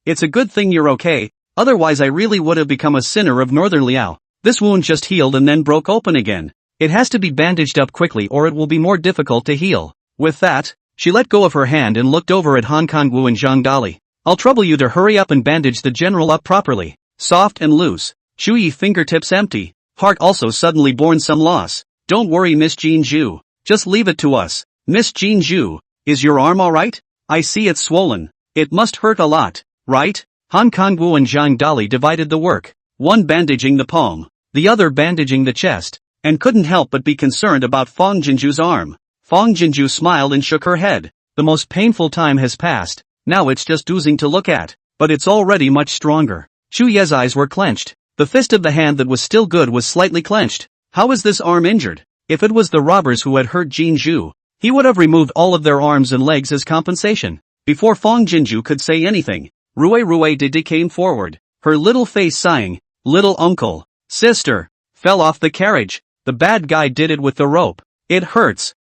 it's a good thing you're okay, otherwise I really would have become a sinner of Northern Liao. This wound just healed and then broke open again. It has to be bandaged up quickly or it will be more difficult to heal. With that, she let go of her hand and looked over at Han Kangwu and Zhang Dali. I'll trouble you to hurry up and bandage the general up properly. Soft and loose. Chuyi fingertips empty. Heart also suddenly borne some loss. Don't worry, Miss Jinju. Just leave it to us. Miss Jinju, is your arm alright? I see it's swollen. It must hurt a lot, right? Han Kangwu and Zhang Dali divided the work. One bandaging the palm, the other bandaging the chest, and couldn't help but be concerned about Fong Jinju's arm. Fong Jinju smiled and shook her head. The most painful time has passed, now it's just oozing to look at, but it's already much stronger. Chuye's eyes were clenched. The fist of the hand that was still good was slightly clenched. How is this arm injured? If it was the robbers who had hurt Jinju, he would have removed all of their arms and legs as compensation. Before Fong Jinju could say anything, Rui Didi came forward, her little face sighing. Little uncle, sister, fell off the carriage. The bad guy did it with the rope. It hurts.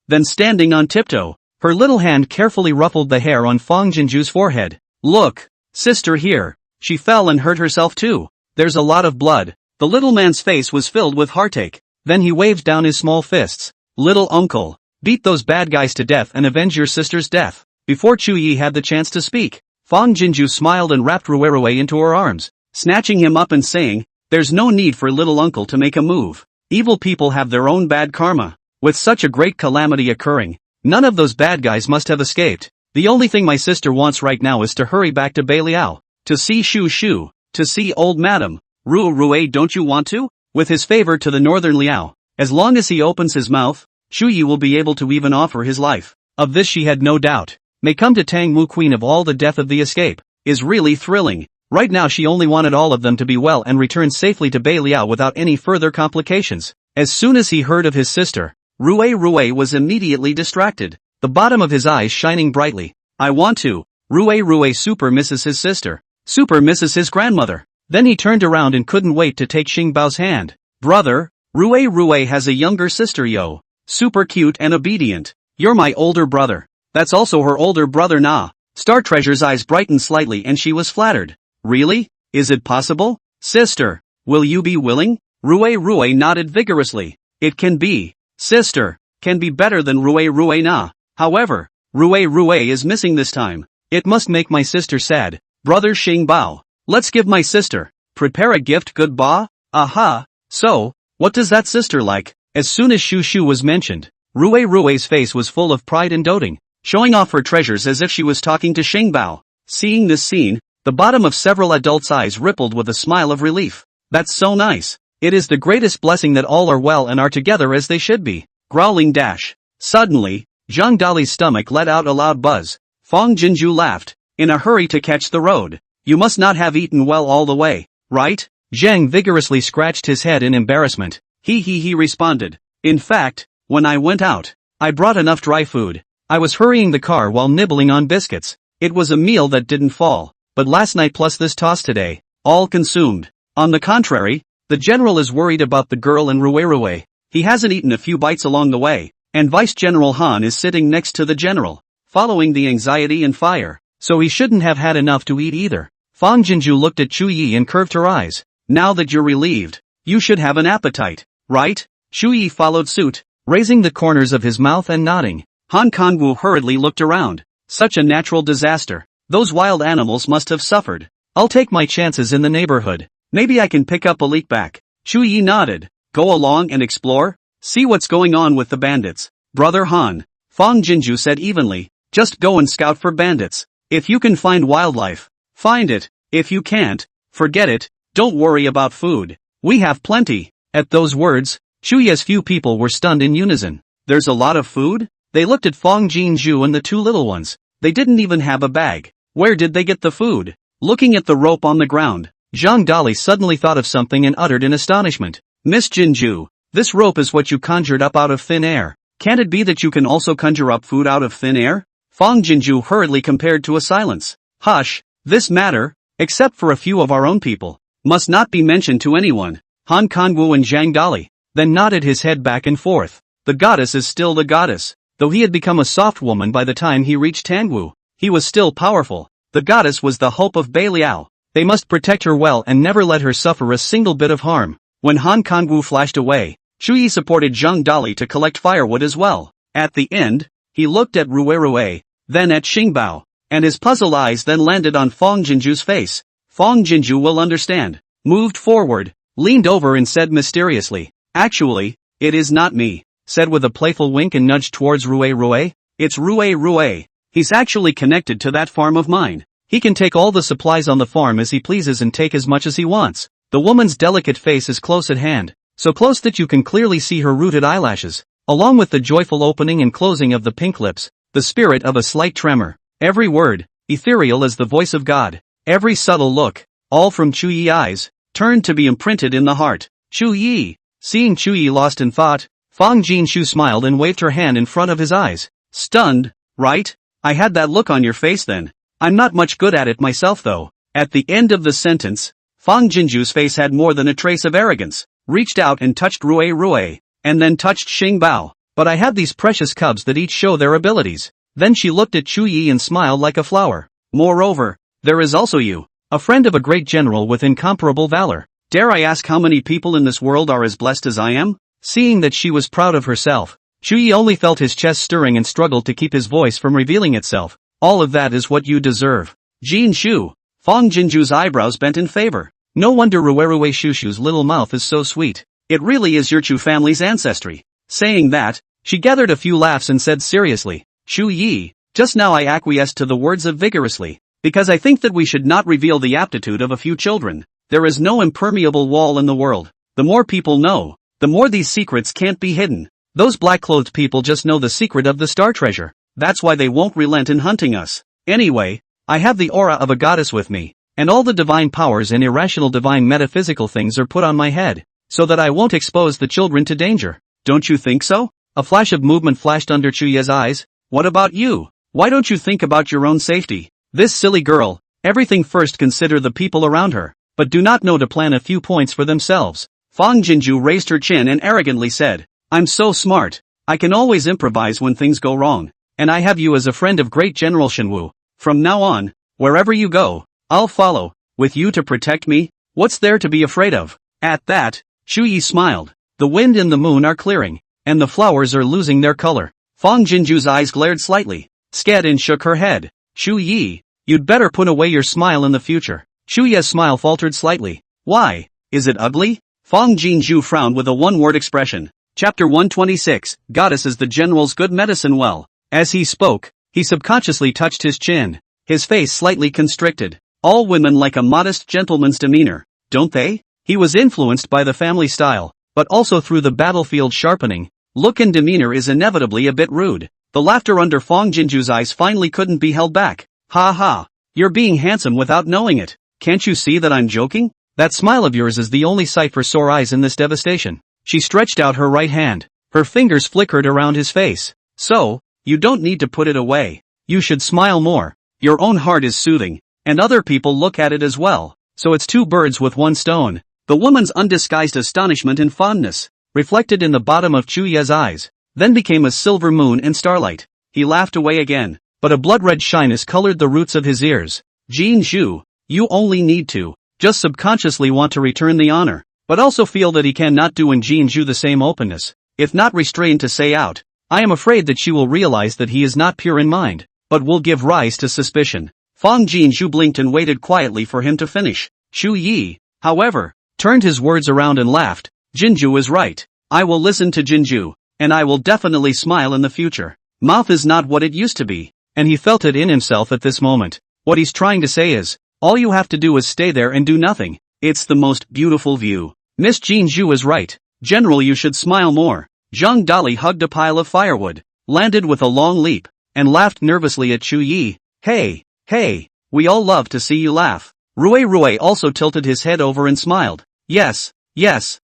Then standing on tiptoe, her little hand carefully ruffled the hair on Fong Jinju's forehead. Look, sister here. She fell and hurt herself too. There's a lot of blood. The little man's face was filled with heartache. Then he waved down his small fists. Little uncle, beat those bad guys to death and avenge your sister's death. Before Chuyi had the chance to speak, Fong Jinju smiled and wrapped Rui into her arms, snatching him up and saying, there's no need for little uncle to make a move. Evil people have their own bad karma. With such a great calamity occurring, none of those bad guys must have escaped. The only thing my sister wants right now is to hurry back to Beiliao, to see Shu, to see old madam. Rui, don't you want to? With his favor to the Northern Liao, as long as he opens his mouth, Chuyi will be able to even offer his life. Of this she had no doubt. May come to Tang Mu, queen of all, the death of the escape is really thrilling. Right now she only wanted all of them to be well and return safely to Beiliao without any further complications. As soon as he heard of his sister, Rui was immediately distracted, the bottom of his eyes shining brightly. I want to. Rui super misses his sister. Super misses his grandmother. Then he turned around and couldn't wait to take Xingbao's hand. Brother, Rui has a younger sister, yo. Super cute and obedient. You're my older brother. That's also her older brother Na. Star Treasure's eyes brightened slightly and she was flattered. Really? Is it possible? Sister, will you be willing? Rui nodded vigorously. It can be. Sister, can be better than Rui Na. However, Rui is missing this time. It must make my sister sad. Brother Xingbao, let's give my sister. Prepare a gift, good ba? Aha. So, what does that sister like? As soon as Shu was mentioned, Rui's face was full of pride and doting, showing off her treasures as if she was talking to Xingbao. Seeing this scene, the bottom of several adults' eyes rippled with a smile of relief. That's so nice. It is the greatest blessing that all are well and are together as they should be. Growling dash. Suddenly, Zhang Dali's stomach let out a loud buzz. Fong Jinju laughed, in a hurry to catch the road. You must not have eaten well all the way, right? Zhang vigorously scratched his head in embarrassment. He responded. In fact, when I went out, I brought enough dry food. I was hurrying the car while nibbling on biscuits. It was a meal that didn't fall, but last night plus this toss today, all consumed. On the contrary, the general is worried about the girl and Rui. He hasn't eaten a few bites along the way, and Vice General Han is sitting next to the general, following the anxiety and fire, so he shouldn't have had enough to eat either. Fong Jinju looked at Chuyi and curved her eyes. Now that you're relieved, you should have an appetite, right? Chuyi followed suit, raising the corners of his mouth and nodding. Han Kangwu hurriedly looked around. Such a natural disaster. Those wild animals must have suffered. I'll take my chances in the neighborhood. Maybe I can pick up a leak back. Chuyi nodded. Go along and explore? See what's going on with the bandits. Brother Han, Fong Jinju said evenly. Just go and scout for bandits. If you can find wildlife, find it. If you can't, forget it. Don't worry about food. We have plenty. At those words, Chuyi's few people were stunned in unison. There's a lot of food? They looked at Fong Jinju and the two little ones. They didn't even have a bag. Where did they get the food? Looking at the rope on the ground, Zhang Dali suddenly thought of something and uttered in astonishment. Miss Jinju, This rope is what you conjured up out of thin air. Can't it be that you can also conjure up food out of thin air? Fang Jinju hurriedly compared to a silence. Hush, this matter, except for a few of our own people, must not be mentioned to anyone. Han Kanwu and Zhang Dali then nodded his head back and forth. The goddess is still the goddess. Though he had become a soft woman by the time he reached Tangwu, he was still powerful. The goddess was the hope of Beiliao. They must protect her well and never let her suffer a single bit of harm. When Han Kanwu flashed away, Chu Yi supported Zhang Dali to collect firewood as well. At the end, he looked at Rue, then at Xingbao, and his puzzled eyes then landed on Fang Jinju's face. Fang Jinju will understand. Moved forward, leaned over and said mysteriously, "Actually, it is not me," said with a playful wink and nudged towards Rue. "It's Rue. He's actually connected to that farm of mine. He can take all the supplies on the farm as he pleases and take as much as he wants." The woman's delicate face is close at hand, so close that you can clearly see her rooted eyelashes, along with the joyful opening and closing of the pink lips, the spirit of a slight tremor. Every word, ethereal as the voice of God. Every subtle look, all from Chu Yi's eyes, turned to be imprinted in the heart. Chu Yi. Seeing Chu Yi lost in thought, Fang Jinshu smiled and waved her hand in front of his eyes. "Stunned, right? I had that look on your face then. I'm not much good at it myself though." At the end of the sentence, Fang Jinju's face had more than a trace of arrogance, reached out and touched Rue, and then touched Xingbao. "But I have these precious cubs that each show their abilities." Then she looked at Chu Yi and smiled like a flower. "Moreover, there is also you, a friend of a great general with incomparable valor. Dare I ask how many people in this world are as blessed as I am?" Seeing that she was proud of herself, Chu Yi only felt his chest stirring and struggled to keep his voice from revealing itself. "All of that is what you deserve." Jin Shu. Fang Jinju's eyebrows bent in favor. "No wonder Rue Shushu's little mouth is so sweet. It really is your Chu family's ancestry." Saying that, she gathered a few laughs and said seriously, "Chu Yi, just now I acquiesced to the words of vigorously, because I think that we should not reveal the aptitude of a few children. There is no impermeable wall in the world. The more people know, the more these secrets can't be hidden. Those black-clothed people just know the secret of the star treasure. That's why they won't relent in hunting us. Anyway, I have the aura of a goddess with me, and all the divine powers and irrational divine metaphysical things are put on my head, so that I won't expose the children to danger. Don't you think so?" A flash of movement flashed under Chuya's eyes. "What about you? Why don't you think about your own safety? This silly girl, everything first consider the people around her, but do not know to plan a few points for themselves." Fang Jinju raised her chin and arrogantly said, "I'm so smart. I can always improvise when things go wrong. And I have you as a friend of great General Shenwu. From now on, wherever you go, I'll follow, with you to protect me. What's there to be afraid of?" At that, Chu Yi smiled. The wind and the moon are clearing, and the flowers are losing their color. Fang Jinju's eyes glared slightly. Skadin shook her head. "Chu Yi, you'd better put away your smile in the future." Chu Yi's smile faltered slightly. "Why? Is it ugly?" Fang Jinju frowned with a one-word expression. Chapter 126, Goddess is the General's good medicine well. As he spoke, he subconsciously touched his chin, his face slightly constricted. All women like a modest gentleman's demeanor, don't they? He was influenced by the family style, but also through the battlefield sharpening. Look and demeanor is inevitably a bit rude. The laughter under Fang Jinju's eyes finally couldn't be held back. "Ha ha, you're being handsome without knowing it. Can't you see that I'm joking? That smile of yours is the only sight for sore eyes in this devastation." She stretched out her right hand. Her fingers flickered around his face. "So, you don't need to put it away. You should smile more. Your own heart is soothing, and other people look at it as well. So it's two birds with one stone." The woman's undisguised astonishment and fondness, reflected in the bottom of Chu Yi's eyes, then became a silver moon and starlight. He laughed away again, but a blood-red shyness colored the roots of his ears. "Jin Shu, you only need to just subconsciously want to return the honor, but also feel that he cannot do in Jin Shu the same openness, if not restrained to say out. I am afraid that she will realize that he is not pure in mind, but will give rise to suspicion." Fang Jinshu blinked and waited quietly for him to finish. Chu Yi, however, turned his words around and laughed. "Jinju is right. I will listen to Jinju, and I will definitely smile in the future. Mouth is not what it used to be," and he felt it in himself at this moment. What he's trying to say is, all you have to do is stay there and do nothing. It's the most beautiful view. Miss Jinju is right. General, you should smile more. Zhang Dali hugged a pile of firewood, landed with a long leap, and laughed nervously at Chu Yi. "Hey, we all love to see you laugh." Rue also tilted his head over and smiled. Yes,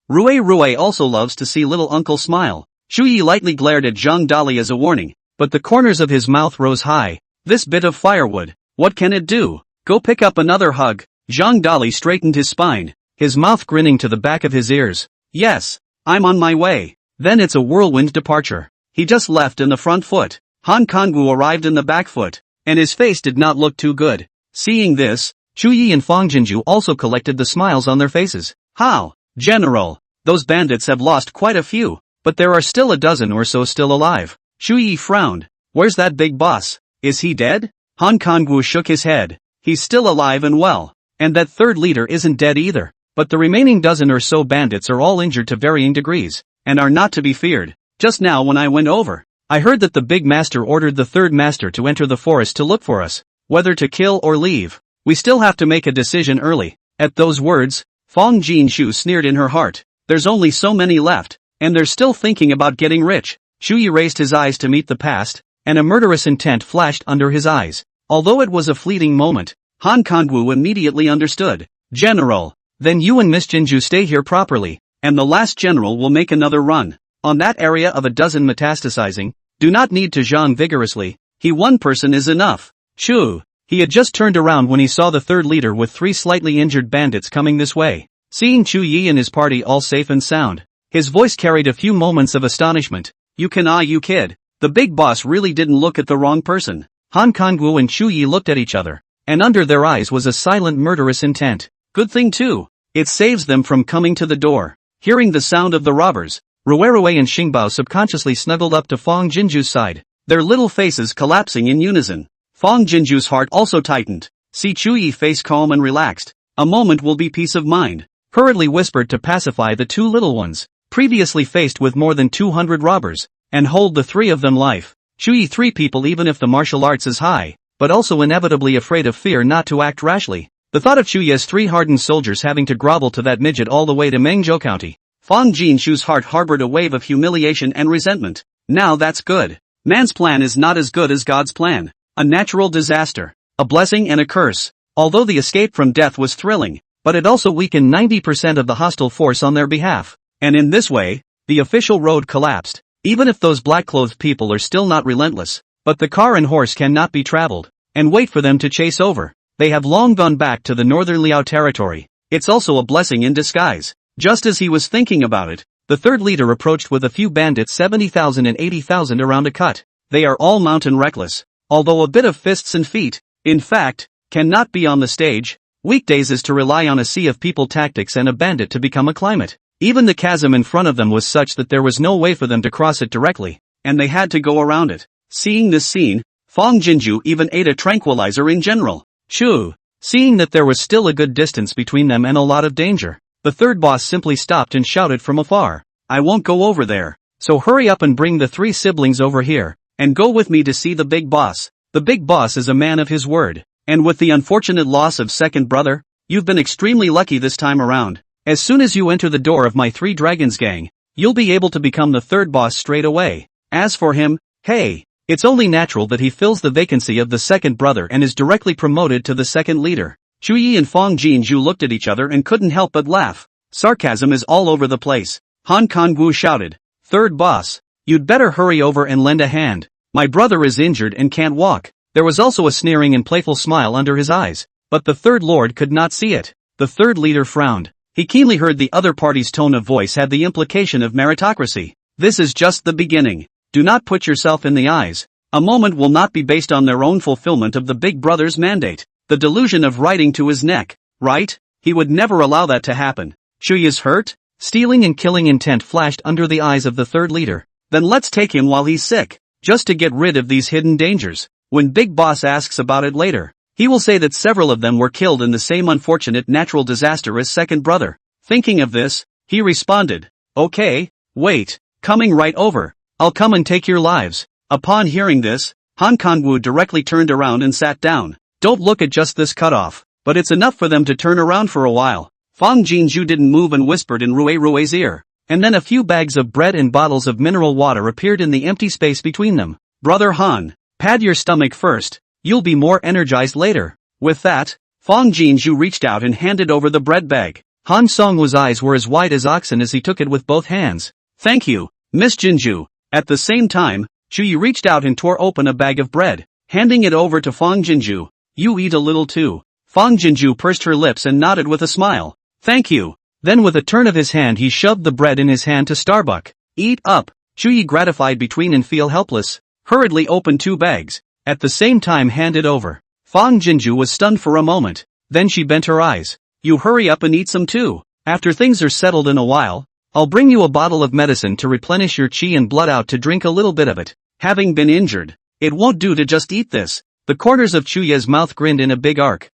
Rue also loves to see little uncle smile. Shuyi lightly glared at Zhang Dali as a warning, but the corners of his mouth rose high. This bit of firewood, what can it do? Go pick up another hug. Zhang Dali straightened his spine, his mouth grinning to the back of his ears. Yes, I'm on my way. Then it's a whirlwind departure. He just left in the front foot. Han Kangwu arrived in the back foot, and his face did not look too good. Seeing this, Chu Yi and Fang Jinju also collected the smiles on their faces. How? General, those bandits have lost quite a few, but there are still a dozen or so still alive. Chu Yi frowned. Where's that big boss? Is he dead? Han Kangwu shook his head. He's still alive and well. And that third leader isn't dead either. But the remaining dozen or so bandits are all injured to varying degrees, and are not to be feared. Just now when I went over, I heard that the big master ordered the third master to enter the forest to look for us, whether to kill or leave. We still have to make a decision early. At those words, Fang Jinshu sneered in her heart. There's only so many left, and they're still thinking about getting rich. Shuyi raised his eyes to meet the past, and a murderous intent flashed under his eyes. Although it was a fleeting moment, Han Kangwu immediately understood. General, then you and Miss Jinju stay here properly, and the last general will make another run. On that area of a dozen metastasizing, do not need to zhang vigorously, one person is enough. Chu. He had just turned around when he saw the third leader with 3 slightly injured bandits coming this way. Seeing Chu Yi and his party all safe and sound, his voice carried a few moments of astonishment. You kid. The big boss really didn't look at the wrong person. Han Kangwu and Chu Yi looked at each other, and under their eyes was a silent murderous intent. Good thing too. It saves them from coming to the door. Hearing the sound of the robbers, Rue and Xingbao subconsciously snuggled up to Fang Jinju's side, their little faces collapsing in unison. Fang Jinju's heart also tightened. See Chu Yi face calm and relaxed. A moment will be peace of mind. Hurriedly whispered to pacify the 2 little ones, previously faced with more than 200 robbers, and hold the 3 of them life. Chu Yi 3 people even if the martial arts is high, but also inevitably afraid of fear not to act rashly. The thought of Chu Yi's 3 hardened soldiers having to grovel to that midget all the way to Mengzhou County. Fang Jinshu's heart harbored a wave of humiliation and resentment. Now that's good. Man's plan is not as good as God's plan. A natural disaster. A blessing and a curse. Although the escape from death was thrilling, but it also weakened 90% of the hostile force on their behalf. And in this way, the official road collapsed. Even if those black-clothed people are still not relentless, but the car and horse cannot be traveled, and wait for them to chase over. They have long gone back to the northern Liao territory. It's also a blessing in disguise. Just as he was thinking about it, the third leader approached with a few bandits 70,000 and 80,000 around a cut. They are all mountain reckless, although a bit of fists and feet, in fact, cannot be on the stage. Weekdays is to rely on a sea of people tactics and a bandit to become a climate. Even the chasm in front of them was such that there was no way for them to cross it directly, and they had to go around it. Seeing this scene, Fang Jinju even ate a tranquilizer in general. Chu. Seeing that there was still a good distance between them and a lot of danger, the third boss simply stopped and shouted from afar. I won't go over there, so hurry up and bring the 3 siblings over here, and go with me to see the big boss. The big boss is a man of his word, and with the unfortunate loss of second brother, you've been extremely lucky this time around. As soon as you enter the door of my 3 dragons gang, you'll be able to become the third boss straight away. As for him, hey, it's only natural that he fills the vacancy of the second brother and is directly promoted to the second leader. Chu Yi and Fang Jinju looked at each other and couldn't help but laugh. Sarcasm is all over the place. Han Kangwu shouted, Third boss, you'd better hurry over and lend a hand. My brother is injured and can't walk. There was also a sneering and playful smile under his eyes, but the third lord could not see it. The third leader frowned. He keenly heard the other party's tone of voice had the implication of meritocracy. This is just the beginning. Do not put yourself in the eyes. A moment will not be based on their own fulfillment of the big brother's mandate. The delusion of riding to his neck, right? He would never allow that to happen. Shuyi is hurt? Stealing and killing intent flashed under the eyes of the third leader. Then let's take him while he's sick, just to get rid of these hidden dangers. When Big Boss asks about it later, he will say that several of them were killed in the same unfortunate natural disaster as second brother. Thinking of this, he responded, Okay, wait, coming right over. I'll come and take your lives. Upon hearing this, Han Kangwu directly turned around and sat down. Don't look at just this cutoff, but it's enough for them to turn around for a while. Fang Jinju didn't move and whispered in Rue's ear, and then a few bags of bread and bottles of mineral water appeared in the empty space between them. Brother Han, pad your stomach first, you'll be more energized later. With that, Fang Jinju reached out and handed over the bread bag. Han Songwoo's eyes were as wide as oxen as he took it with both hands. Thank you, Miss Jinju. At the same time, Chuyi reached out and tore open a bag of bread, handing it over to Fang Jinju. You eat a little too. Fang Jinju pursed her lips and nodded with a smile. Thank you. Then with a turn of his hand he shoved the bread in his hand to Starbuck. Eat up. Chuyi, gratified between and feel helpless, hurriedly opened 2 bags, at the same time handed over. Fang Jinju was stunned for a moment, then she bent her eyes. You hurry up and eat some too. After things are settled in a while, I'll bring you a bottle of medicine to replenish your chi and blood out to drink a little bit of it. Having been injured, it won't do to just eat this. The corners of Chuya's mouth grinned in a big arc.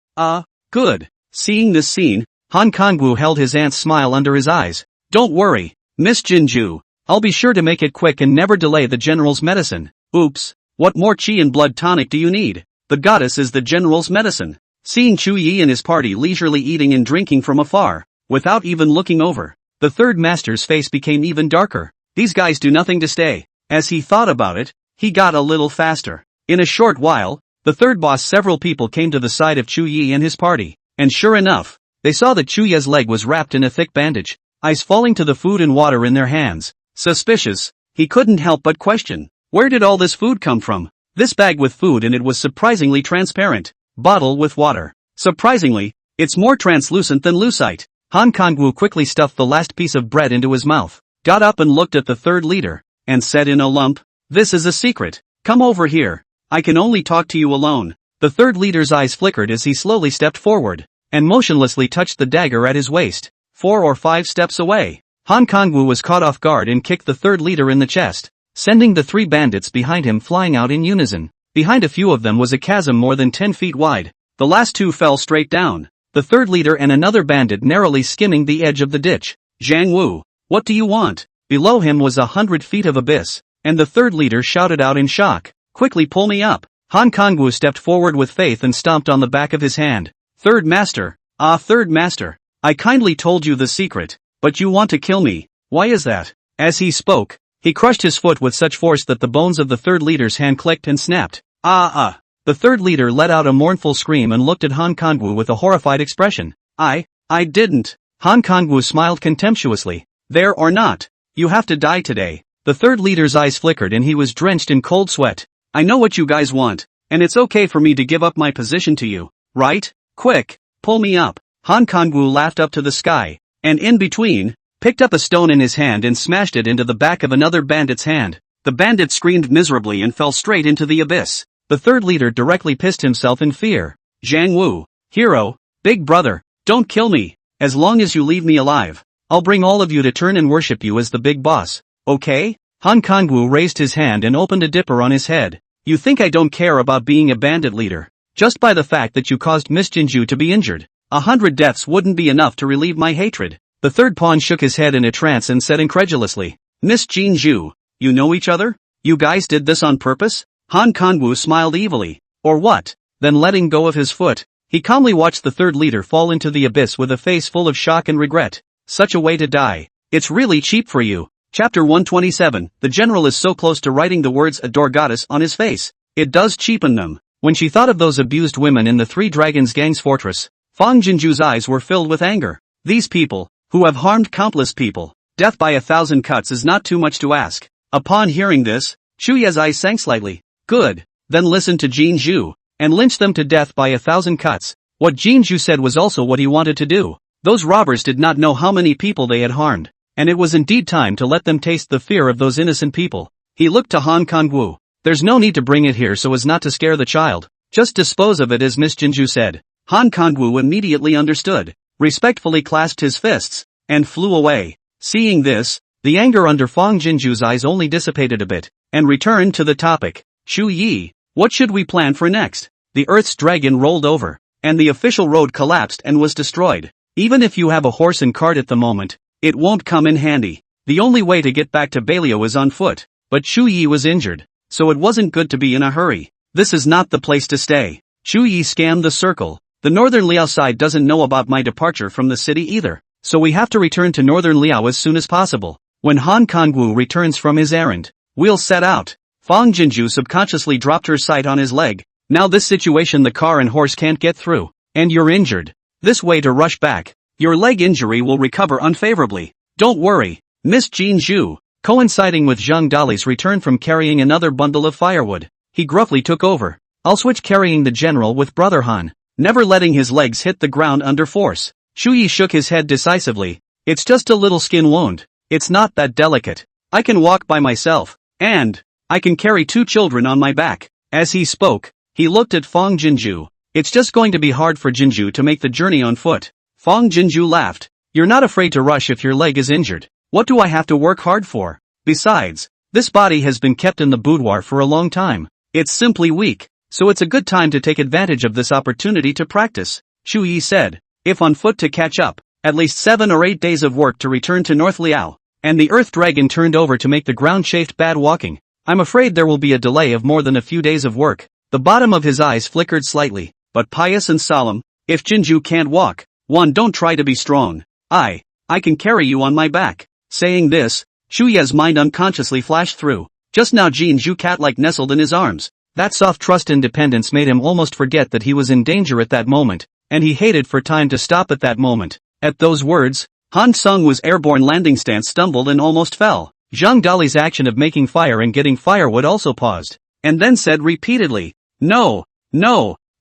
Good. Seeing this scene, Han Kangwu held his aunt's smile under his eyes. Don't worry, Miss Jinju. I'll be sure to make it quick and never delay the general's medicine. Oops. What more chi and blood tonic do you need? The goddess is the general's medicine. Seeing Chuyi and his party leisurely eating and drinking from afar, without even looking over, the third master's face became even darker. These guys do nothing to stay. As he thought about it, he got a little faster. In a short while, the third boss, several people came to the side of Chuyi and his party, and sure enough, they saw that Chuya's leg was wrapped in a thick bandage, ice falling to the food and water in their hands. Suspicious, he couldn't help but question. Where did all this food come from? This bag with food in it was surprisingly transparent. Bottle with water. Surprisingly, it's more translucent than lucite. Han Kangwu quickly stuffed the last piece of bread into his mouth, got up and looked at the third leader, and said in a lump, "This is a secret. Come over here. I can only talk to you alone." The third leader's eyes flickered as he slowly stepped forward, and motionlessly touched the dagger at his waist. 4 or 5 steps away, Han Kangwu was caught off guard and kicked the third leader in the chest, sending the 3 bandits behind him flying out in unison. Behind a few of them was a chasm more than 10 feet wide. The last 2 fell straight down, the third leader and another bandit narrowly skimming the edge of the ditch. Zhang Wu, what do you want? Below him was 100 feet of abyss, and the third leader shouted out in shock, "Quickly pull me up." Han Kangwu stepped forward with faith and stomped on the back of his hand. Third master, third master, I kindly told you the secret, but you want to kill me. Why is that? As he spoke, he crushed his foot with such force that the bones of the third leader's hand clicked and snapped. The third leader let out a mournful scream and looked at Han Kangwu with a horrified expression. I didn't. Han Kangwu smiled contemptuously. There or not, you have to die today. The third leader's eyes flickered and he was drenched in cold sweat. I know what you guys want, and it's okay for me to give up my position to you, right? Quick, pull me up. Han Kangwu laughed up to the sky, and in between, picked up a stone in his hand and smashed it into the back of another bandit's hand. The bandit screamed miserably and fell straight into the abyss. The third leader directly pissed himself in fear. Zhang Wu, hero, big brother, don't kill me. As long as you leave me alive, I'll bring all of you to turn and worship you as the big boss, okay? Han Kangwu raised his hand and opened a dipper on his head. You think I don't care about being a bandit leader? Just by the fact that you caused Miss Jinju to be injured, 100 deaths wouldn't be enough to relieve my hatred. The third pawn shook his head in a trance and said incredulously, Miss Jinju, you know each other? You guys did this on purpose? Han Kangwu smiled evilly. Or what? Then letting go of his foot, he calmly watched the third leader fall into the abyss with a face full of shock and regret. Such a way to die. It's really cheap for you. Chapter 127, the general is so close to writing the words adore goddess on his face. It does cheapen them. When she thought of those abused women in the Three Dragons gang's fortress, Fang Jinju's eyes were filled with anger. These people, who have harmed countless people, death by 1,000 cuts is not too much to ask. Upon hearing this, Chuya's eyes sank slightly. Good. Then listen to Jinju, and lynch them to death by 1,000 cuts. What Jinju said was also what he wanted to do. Those robbers did not know how many people they had harmed, and it was indeed time to let them taste the fear of those innocent people. He looked to Han Kangwu. There's no need to bring it here so as not to scare the child. Just dispose of it as Miss Jinju said. Han Kangwu immediately understood, respectfully clasped his fists, and flew away. Seeing this, the anger under Fang Jinju's eyes only dissipated a bit, and returned to the topic. Shu Yi, what should we plan for next? The Earth's dragon rolled over, and the official road collapsed and was destroyed. Even if you have a horse and cart at the moment, it won't come in handy. The only way to get back to Bailio is on foot, but Shu Yi was injured, so it wasn't good to be in a hurry. This is not the place to stay. Shu Yi scanned the circle. The northern Liao side doesn't know about my departure from the city either, so we have to return to northern Liao as soon as possible. When Han Kangwu returns from his errand, we'll set out. Fang Jinju subconsciously dropped her sight on his leg. Now this situation the car and horse can't get through, and you're injured. This way to rush back. Your leg injury will recover unfavorably. Don't worry, Miss Jinju. Coinciding with Zhang Dali's return from carrying another bundle of firewood, he gruffly took over. I'll switch carrying the general with Brother Han, never letting his legs hit the ground under force. Shu Yi shook his head decisively. It's just a little skin wound. It's not that delicate. I can walk by myself, and I can carry 2 children on my back. As he spoke, he looked at Fang Jinju. It's just going to be hard for Jinju to make the journey on foot. Fang Jinju laughed. You're not afraid to rush if your leg is injured. What do I have to work hard for? Besides, this body has been kept in the boudoir for a long time. It's simply weak, so it's a good time to take advantage of this opportunity to practice, Shu Yi said. If on foot to catch up, at least 7 or 8 days of work to return to North Liao, and the earth dragon turned over to make the ground chafed bad walking. I'm afraid there will be a delay of more than a few days of work. The bottom of his eyes flickered slightly, but pious and solemn. If Jinju can't walk, don't try to be strong. I can carry you on my back. Saying this, Shu Yi's mind unconsciously flashed through. Just now Jinju cat-like nestled in his arms. That soft trust independence made him almost forget that he was in danger at that moment, and he hated for time to stop at that moment. At those words, Han Sung was airborne landing stance stumbled and almost fell. Zhang Dali's action of making fire and getting firewood also paused, and then said repeatedly, No,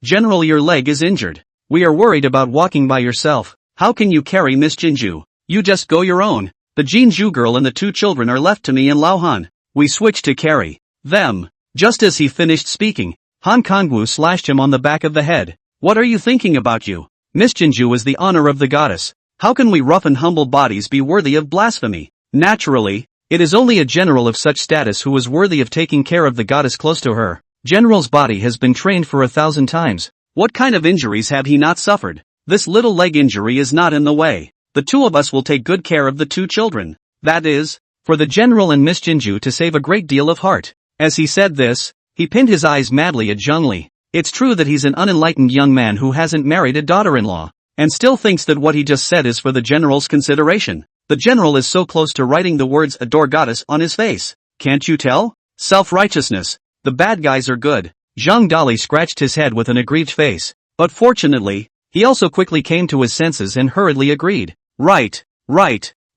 General, your leg is injured. We are worried about walking by yourself. How can you carry Miss Jinju? You just go your own. The Jinju girl and the 2 children are left to me and Lao Han. We switch to carry them. Just as he finished speaking, Han Kangwu slashed him on the back of the head. What are you thinking about you? Miss Jinju is the honor of the goddess. How can we rough and humble bodies be worthy of blasphemy? Naturally, it is only a general of such status who is worthy of taking care of the goddess close to her. General's body has been trained for 1,000 times. What kind of injuries have he not suffered? This little leg injury is not in the way. The 2 of us will take good care of the 2 children. That is, for the general and Miss Jinju to save a great deal of heart. As he said this, he pinned his eyes madly at Zhengli. It's true that he's an unenlightened young man who hasn't married a daughter-in-law, and still thinks that what he just said is for the general's consideration. The general is so close to writing the words adore goddess on his face. Can't you tell? Self-righteousness. The bad guys are good. Zhang Dali scratched his head with an aggrieved face. But fortunately, he also quickly came to his senses and hurriedly agreed. Right.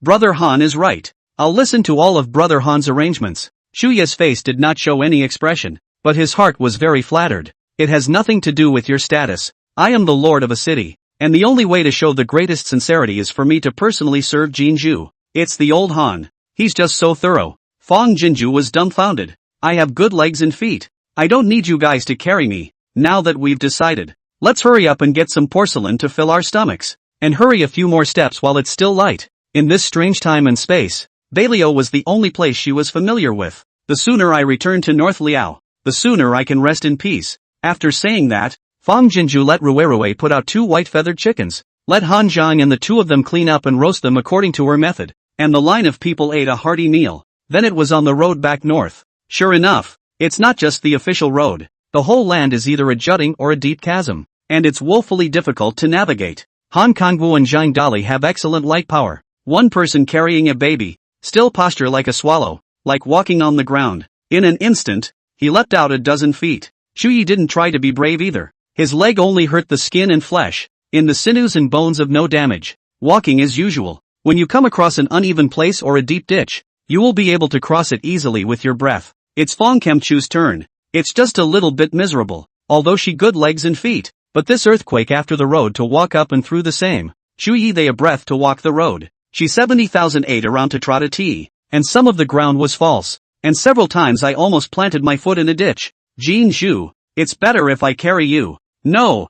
Brother Han is right. I'll listen to all of Brother Han's arrangements. Shu Yi's face did not show any expression, but his heart was very flattered. It has nothing to do with your status. I am the lord of a city, and the only way to show the greatest sincerity is for me to personally serve Jinju. It's the old Han. He's just so thorough. Fang Jinju was dumbfounded. I have good legs and feet. I don't need you guys to carry me. Now that we've decided, let's hurry up and get some porcelain to fill our stomachs, and hurry a few more steps while it's still light. In this strange time and space, Beilio was the only place she was familiar with. The sooner I return to North Liao, the sooner I can rest in peace. After saying that, Fang Jinju let Ruerue put out 2 white-feathered chickens, let Han Zhang and the 2 of them clean up and roast them according to her method, and the line of people ate a hearty meal. Then it was on the road back north. Sure enough, it's not just the official road. The whole land is either a jutting or a deep chasm, and it's woefully difficult to navigate. Han Kangwu and Zhang Dali have excellent light power. One person carrying a baby, still posture like a swallow, like walking on the ground. In an instant, he leapt out a dozen feet. Shu Yi didn't try to be brave either. His leg only hurt the skin and flesh. In the sinews and bones of no damage. Walking as usual. When you come across an uneven place or a deep ditch, you will be able to cross it easily with your breath. It's Fang Kemchu's turn. It's just a little bit miserable, although she good legs and feet. But this earthquake after the road to walk up and through the same. Shu Yi they a breath to walk the road. She 70,008 around to trot a tea, and some of the ground was false, and several times I almost planted my foot in a ditch. Jin Zhu, it's better if I carry you. No,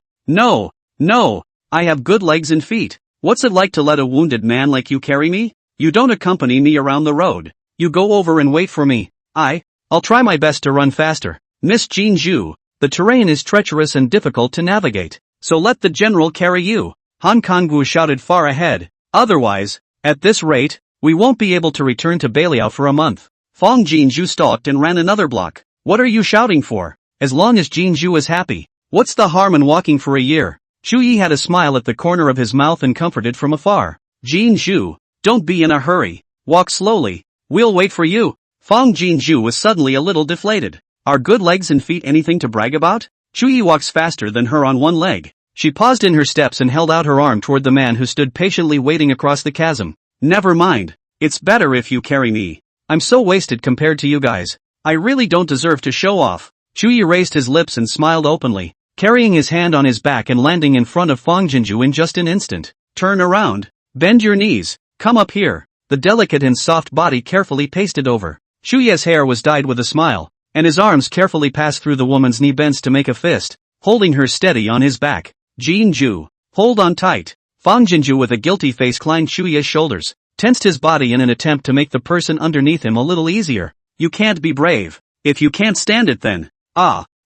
I have good legs and feet. What's it like to let a wounded man like you carry me? You don't accompany me around the road. You go over and wait for me. I'll try my best to run faster. Miss Jin Zhu, the terrain is treacherous and difficult to navigate, so let the general carry you. Han Kangwu shouted far ahead. Otherwise, at this rate, we won't be able to return to Beiliao for a month. Fang Jinju stalked and ran another block. What are you shouting for? As long as Jinju is happy. What's the harm in walking for a year? Shu Yi had a smile at the corner of his mouth and comforted from afar. Jinju, don't be in a hurry. Walk slowly. We'll wait for you. Fang Jinju was suddenly a little deflated. Are good legs and feet anything to brag about? Shu Yi walks faster than her on one leg. She paused in her steps and held out her arm toward the man who stood patiently waiting across the chasm. Never mind. It's better if you carry me. I'm so wasted compared to you guys. I really don't deserve to show off. Chuyi raised his lips and smiled openly, carrying his hand on his back and landing in front of Fang Jinju in just an instant. Turn around. Bend your knees. Come up here. The delicate and soft body carefully pasted over. Chuyi's hair was dyed with a smile, and his arms carefully passed through the woman's knee bends to make a fist, holding her steady on his back. Jinju, hold on tight. Fang Jinju with a guilty face climbed Chuyi's shoulders, tensed his body in an attempt to make the person underneath him a little easier. You can't be brave. If you can't stand it then.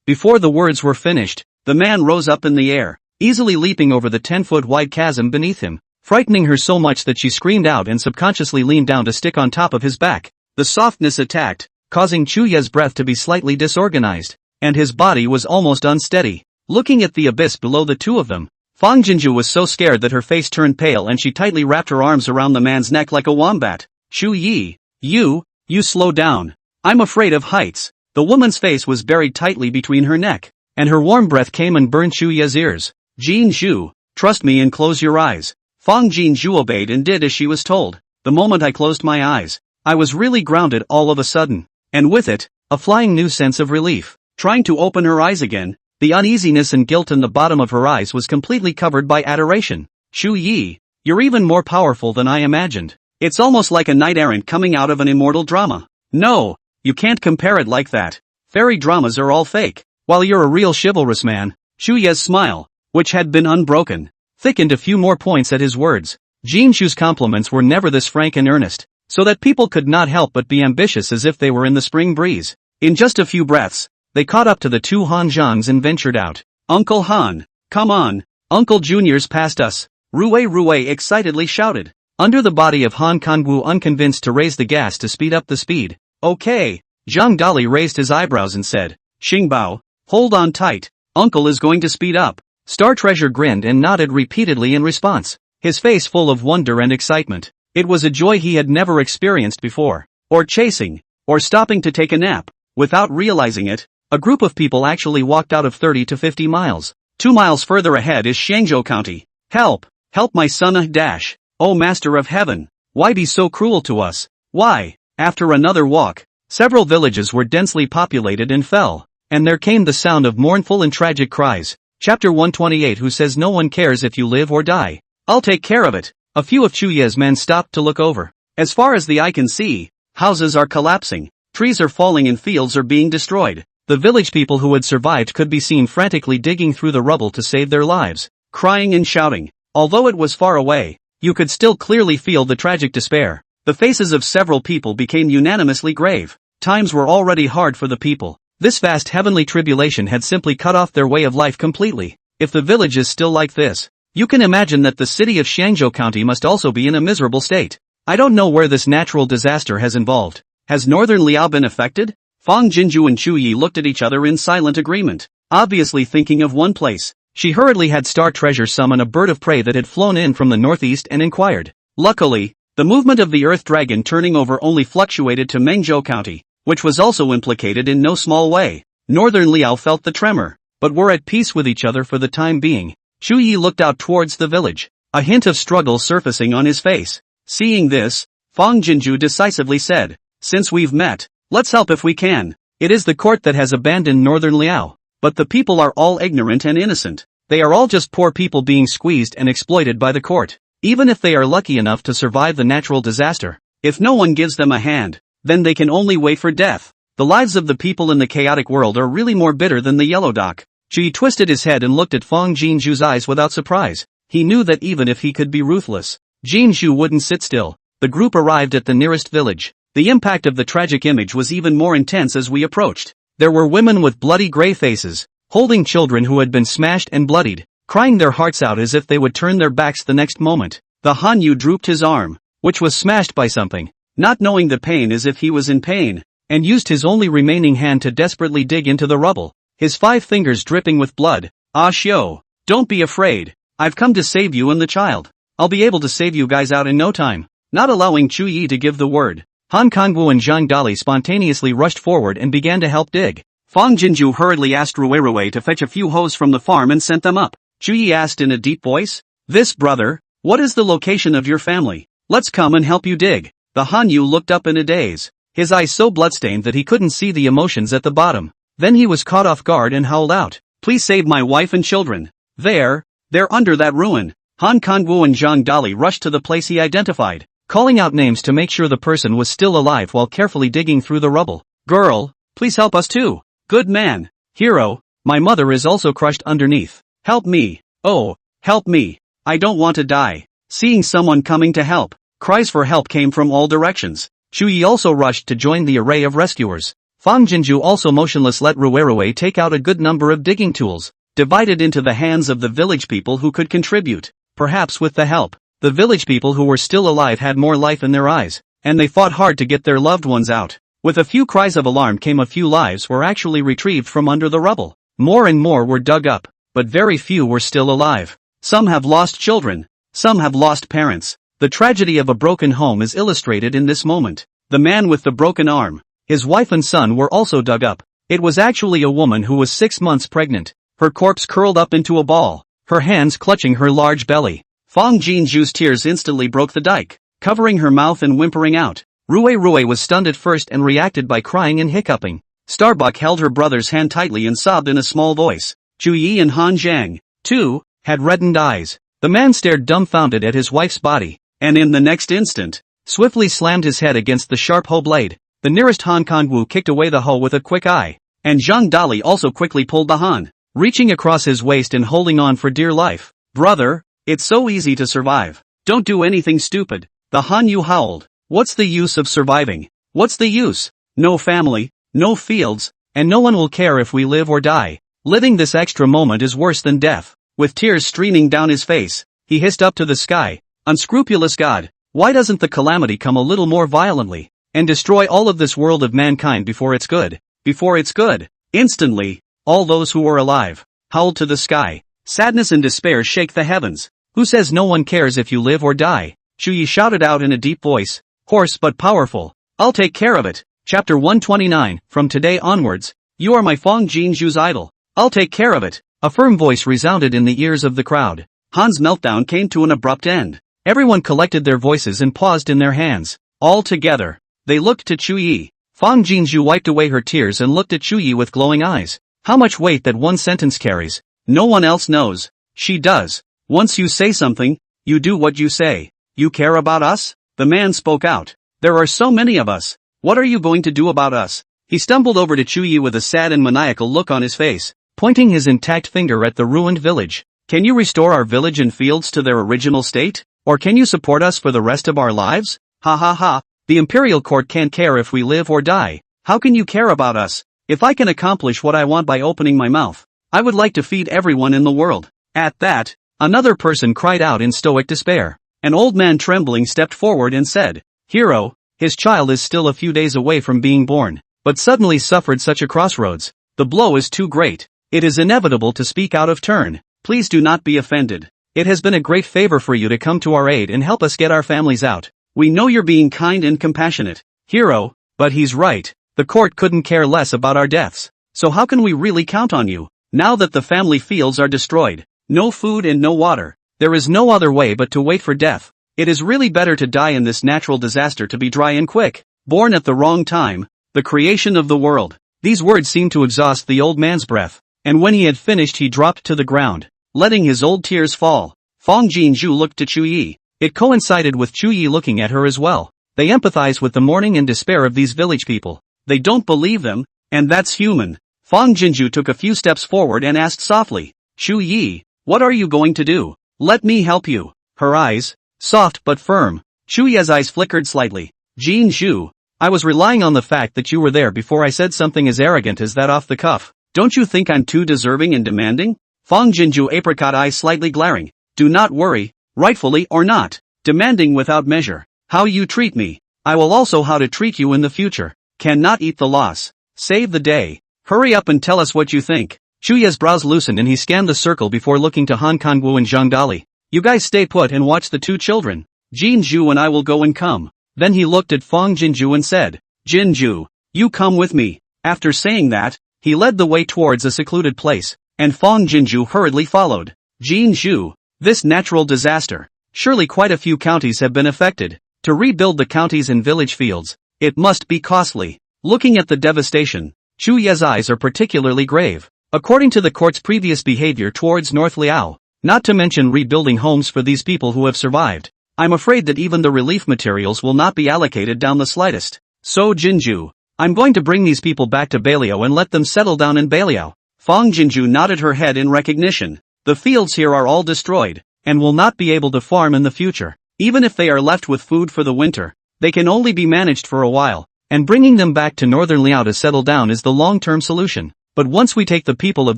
Before the words were finished, the man rose up in the air, easily leaping over the 10-foot wide chasm beneath him, frightening her so much that she screamed out and subconsciously leaned down to stick on top of his back. The softness attacked, causing Chuyi's breath to be slightly disorganized, and his body was almost unsteady. Looking at the abyss below the two of them, Fang Jinju was so scared that her face turned pale and she tightly wrapped her arms around the man's neck like a wombat. Chuyi, you slow down. I'm afraid of heights. The woman's face was buried tightly between her neck, and her warm breath came and burned Chuyi's ears. Jinju, trust me and close your eyes. Fang Jinju obeyed and did as she was told. The moment I closed my eyes, I was really grounded all of a sudden, and with it, a flying new sense of relief. Trying to open her eyes again, the uneasiness and guilt in the bottom of her eyes was completely covered by adoration. Chuyi, you're even more powerful than I imagined. It's almost like a knight-errant coming out of an immortal drama. No, you can't compare it like that. Fairy dramas are all fake, while you're a real chivalrous man. Chuyi's smile, which had been unbroken, thickened a few more points at his words. Jinju's compliments were never this frank and earnest, so that people could not help but be ambitious as if they were in the spring breeze. In just a few breaths, they caught up to the two Han Zhangs and ventured out. Uncle Han, come on, Uncle Junior's past us, Rui excitedly shouted. Under the body of Han Kangwu unconvinced to raise the gas to speed up the speed. Okay, Zhang Dali raised his eyebrows and said, Xingbao, hold on tight, Uncle is going to speed up. Star Treasure grinned and nodded repeatedly in response, his face full of wonder and excitement. It was a joy he had never experienced before. Or chasing, or stopping to take a nap. Without realizing it, a group of people actually walked out of 30 to 50 miles. 2 miles further ahead is Shangzhou County. Help my son dash. Oh Master of Heaven, why be so cruel to us? Why? After another walk, several villages were densely populated and fell, and there came the sound of mournful and tragic cries. Chapter 128. Who says no one cares if you live or die? I'll take care of it. A few of Chuyi's men stopped to look over. As far as the eye can see, houses are collapsing, trees are falling and fields are being destroyed. The village people who had survived could be seen frantically digging through the rubble to save their lives, crying and shouting. Although it was far away, you could still clearly feel the tragic despair. The faces of several people became unanimously grave. Times were already hard for the people. This vast heavenly tribulation had simply cut off their way of life completely. If the village is still like this, you can imagine that the city of Shangzhou County must also be in a miserable state. I don't know where this natural disaster has involved. Has Northern Liao been affected? Fang Jinju and Chuyi looked at each other in silent agreement, obviously thinking of one place. She hurriedly had Star Treasure summon a bird of prey that had flown in from the northeast and inquired. Luckily, the movement of the Earth Dragon turning over only fluctuated to Mengzhou County, which was also implicated in no small way. Northern Liao felt the tremor, but were at peace with each other for the time being. Chuyi looked out towards the village, a hint of struggle surfacing on his face. Seeing this, Fang Jinju decisively said, Since we've met, let's help if we can. It is the court that has abandoned Northern Liao, but the people are all ignorant and innocent. They are all just poor people being squeezed and exploited by the court. Even if they are lucky enough to survive the natural disaster, if no one gives them a hand, then they can only wait for death. The lives of the people in the chaotic world are really more bitter than the yellow dock. Chuyi twisted his head and looked at Fang Jinju's eyes without surprise. He knew that even if he could be ruthless, Jinju wouldn't sit still. The group arrived at the nearest village. The impact of the tragic image was even more intense as we approached. There were women with bloody gray faces, holding children who had been smashed and bloodied, crying their hearts out as if they would turn their backs the next moment. The Hanyu drooped his arm, which was smashed by something, not knowing the pain as if he was in pain, and used his only remaining hand to desperately dig into the rubble, his 5 fingers dripping with blood. Ah Shio, don't be afraid. I've come to save you and the child. I'll be able to save you guys out in no time. Not allowing Chuyi to give the word, Han Kangwu and Zhang Dali spontaneously rushed forward and began to help dig. Fang Jinju hurriedly asked Rui to fetch a few hoes from the farm and sent them up. Chuyi asked in a deep voice. This brother, what is the location of your family? Let's come and help you dig. The Hanyu looked up in a daze, his eyes so bloodstained that he couldn't see the emotions at the bottom. Then he was caught off guard and howled out, please save my wife and children. They're under that ruin. Han Kangwu and Zhang Dali rushed to the place he identified, calling out names to make sure the person was still alive while carefully digging through the rubble. Girl, please help us too. Good man. Hero, my mother is also crushed underneath. Help me. Oh, help me. I don't want to die. Seeing someone coming to help, cries for help came from all directions. Chuyi also rushed to join the array of rescuers. Fang Jinju also motionless let Ruerue take out a good number of digging tools, divided into the hands of the village people who could contribute. Perhaps with the help, the village people who were still alive had more life in their eyes, and they fought hard to get their loved ones out. With a few cries of alarm came a few lives were actually retrieved from under the rubble. More and more were dug up, but very few were still alive. Some have lost children, some have lost parents. The tragedy of a broken home is illustrated in this moment. The man with the broken arm, his wife and son were also dug up. It was actually a woman who was 6 months pregnant, her corpse curled up into a ball, her hands clutching her large belly. Fang Jinju's tears instantly broke the dike, covering her mouth and whimpering out. Rue was stunned at first and reacted by crying and hiccuping. Starbuck held her brother's hand tightly and sobbed in a small voice. Chuyi and Han Zhang, too, had reddened eyes. The man stared dumbfounded at his wife's body, and in the next instant, swiftly slammed his head against the sharp hoe blade. The nearest Han Kangwu kicked away the hoe with a quick eye, and Zhang Dali also quickly pulled the Han, reaching across his waist and holding on for dear life. Brother, it's so easy to survive. Don't do anything stupid. The Hanyu howled. What's the use of surviving? What's the use? No family, no fields, and no one will care if we live or die. Living this extra moment is worse than death. With tears streaming down his face, he hissed up to the sky. Unscrupulous God, why doesn't the calamity come a little more violently, and destroy all of this world of mankind before it's good? Before it's good. Instantly, all those who were alive howled to the sky. Sadness and despair shake the heavens. Who says no one cares if you live or die? Chuyi shouted out in a deep voice, hoarse but powerful. I'll take care of it. Chapter 129, from today onwards, you are my Fang Jinju's idol. I'll take care of it. A firm voice resounded in the ears of the crowd. Han's meltdown came to an abrupt end. Everyone collected their voices and paused in their hands. All together, they looked to Chuyi. Fang Jinju wiped away her tears and looked at Chuyi with glowing eyes. How much weight that one sentence carries. No one else knows. She does. Once you say something, you do what you say. You care about us? The man spoke out. There are so many of us. What are you going to do about us? He stumbled over to Chuyi with a sad and maniacal look on his face, pointing his intact finger at the ruined village. Can you restore our village and fields to their original state? Or can you support us for the rest of our lives? Ha ha ha. The imperial court can't care if we live or die. How can you care about us? If I can accomplish what I want by opening my mouth, I would like to feed everyone in the world. At that, another person cried out in stoic despair. An old man trembling stepped forward and said, Hero, his child is still a few days away from being born, but suddenly suffered such a crossroads. The blow is too great. It is inevitable to speak out of turn. Please do not be offended. It has been a great favor for you to come to our aid and help us get our families out. We know you're being kind and compassionate, Hero, but he's right. The court couldn't care less about our deaths. So how can we really count on you? Now that the family fields are destroyed, no food and no water, there is no other way but to wait for death. It is really better to die in this natural disaster to be dry and quick. Born at the wrong time, the creation of the world. These words seemed to exhaust the old man's breath, and when he had finished he dropped to the ground, letting his old tears fall. Fang Jinju looked to Chuyi. It coincided with Chuyi looking at her as well. They empathized with the mourning and despair of these village people. They don't believe them, and that's human. Fang Jinju took a few steps forward and asked softly, Chuyi, what are you going to do? Let me help you. Her eyes, soft but firm. Chuyi's eyes flickered slightly. Jinju, I was relying on the fact that you were there before I said something as arrogant as that off the cuff. Don't you think I'm too deserving and demanding? Fang Jinju apricot eyes slightly glaring. Do not worry, rightfully or not. Demanding without measure. How you treat me, I will also how to treat you in the future. Cannot eat the loss. Save the day. Hurry up and tell us what you think. Chuyi's brows loosened and he scanned the circle before looking to Han Kangwu and Zhang Dali. You guys stay put and watch the two children. Jinju and I will go and come. Then he looked at Fang Jinju and said, Jinju, you come with me. After saying that, he led the way towards a secluded place, and Fang Jinju hurriedly followed. Jin Zhu, this natural disaster. Surely quite a few counties have been affected. To rebuild the counties and village fields, it must be costly. Looking at the devastation, Chu Ye's eyes are particularly grave. According to the court's previous behavior towards North Liao, not to mention rebuilding homes for these people who have survived, I'm afraid that even the relief materials will not be allocated down the slightest. So Jinju, I'm going to bring these people back to Beiliao and let them settle down in Beiliao. Fang Jinju nodded her head in recognition. The fields here are all destroyed, and will not be able to farm in the future. Even if they are left with food for the winter, they can only be managed for a while, and bringing them back to northern Liao to settle down is the long-term solution. But once we take the people of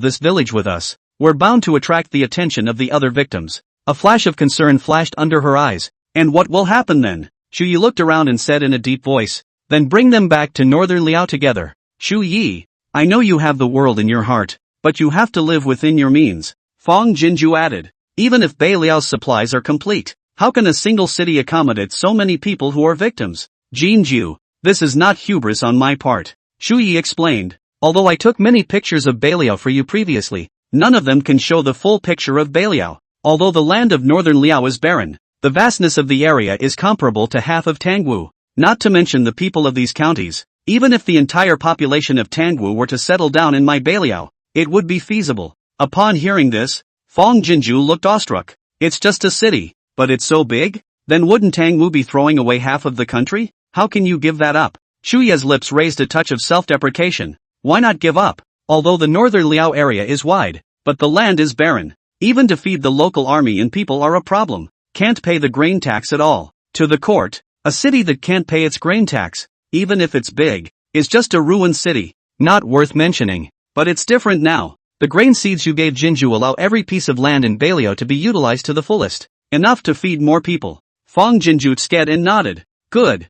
this village with us, we're bound to attract the attention of the other victims. A flash of concern flashed under her eyes. And what will happen then? Chu Yi looked around and said in a deep voice, then bring them back to northern Liao together. Chu Yi, I know you have the world in your heart, but you have to live within your means. Fang Jinju added, even if Beiliao's supplies are complete, how can a single city accommodate so many people who are victims? Jinju, this is not hubris on my part. Chu Yi explained, although I took many pictures of Beiliao for you previously, none of them can show the full picture of Beiliao. Although the land of northern Liao is barren, the vastness of the area is comparable to half of Tangwu, not to mention the people of these counties. Even if the entire population of Tangwu were to settle down in my Beiliao, it would be feasible. Upon hearing this, Fang Jinju looked awestruck. It's just a city, but it's so big? Then wouldn't Tangwu be throwing away half of the country? How can you give that up? Chu Ye's lips raised a touch of self-deprecation. Why not give up? Although the northern Liao area is wide, but the land is barren. Even to feed the local army and people are a problem. Can't pay the grain tax at all. To the court, a city that can't pay its grain tax, even if it's big, is just a ruined city. Not worth mentioning. But it's different now. The grain seeds you gave Jinju allow every piece of land in Beiliao to be utilized to the fullest. Enough to feed more people. Fang Jinju sked and nodded. Good.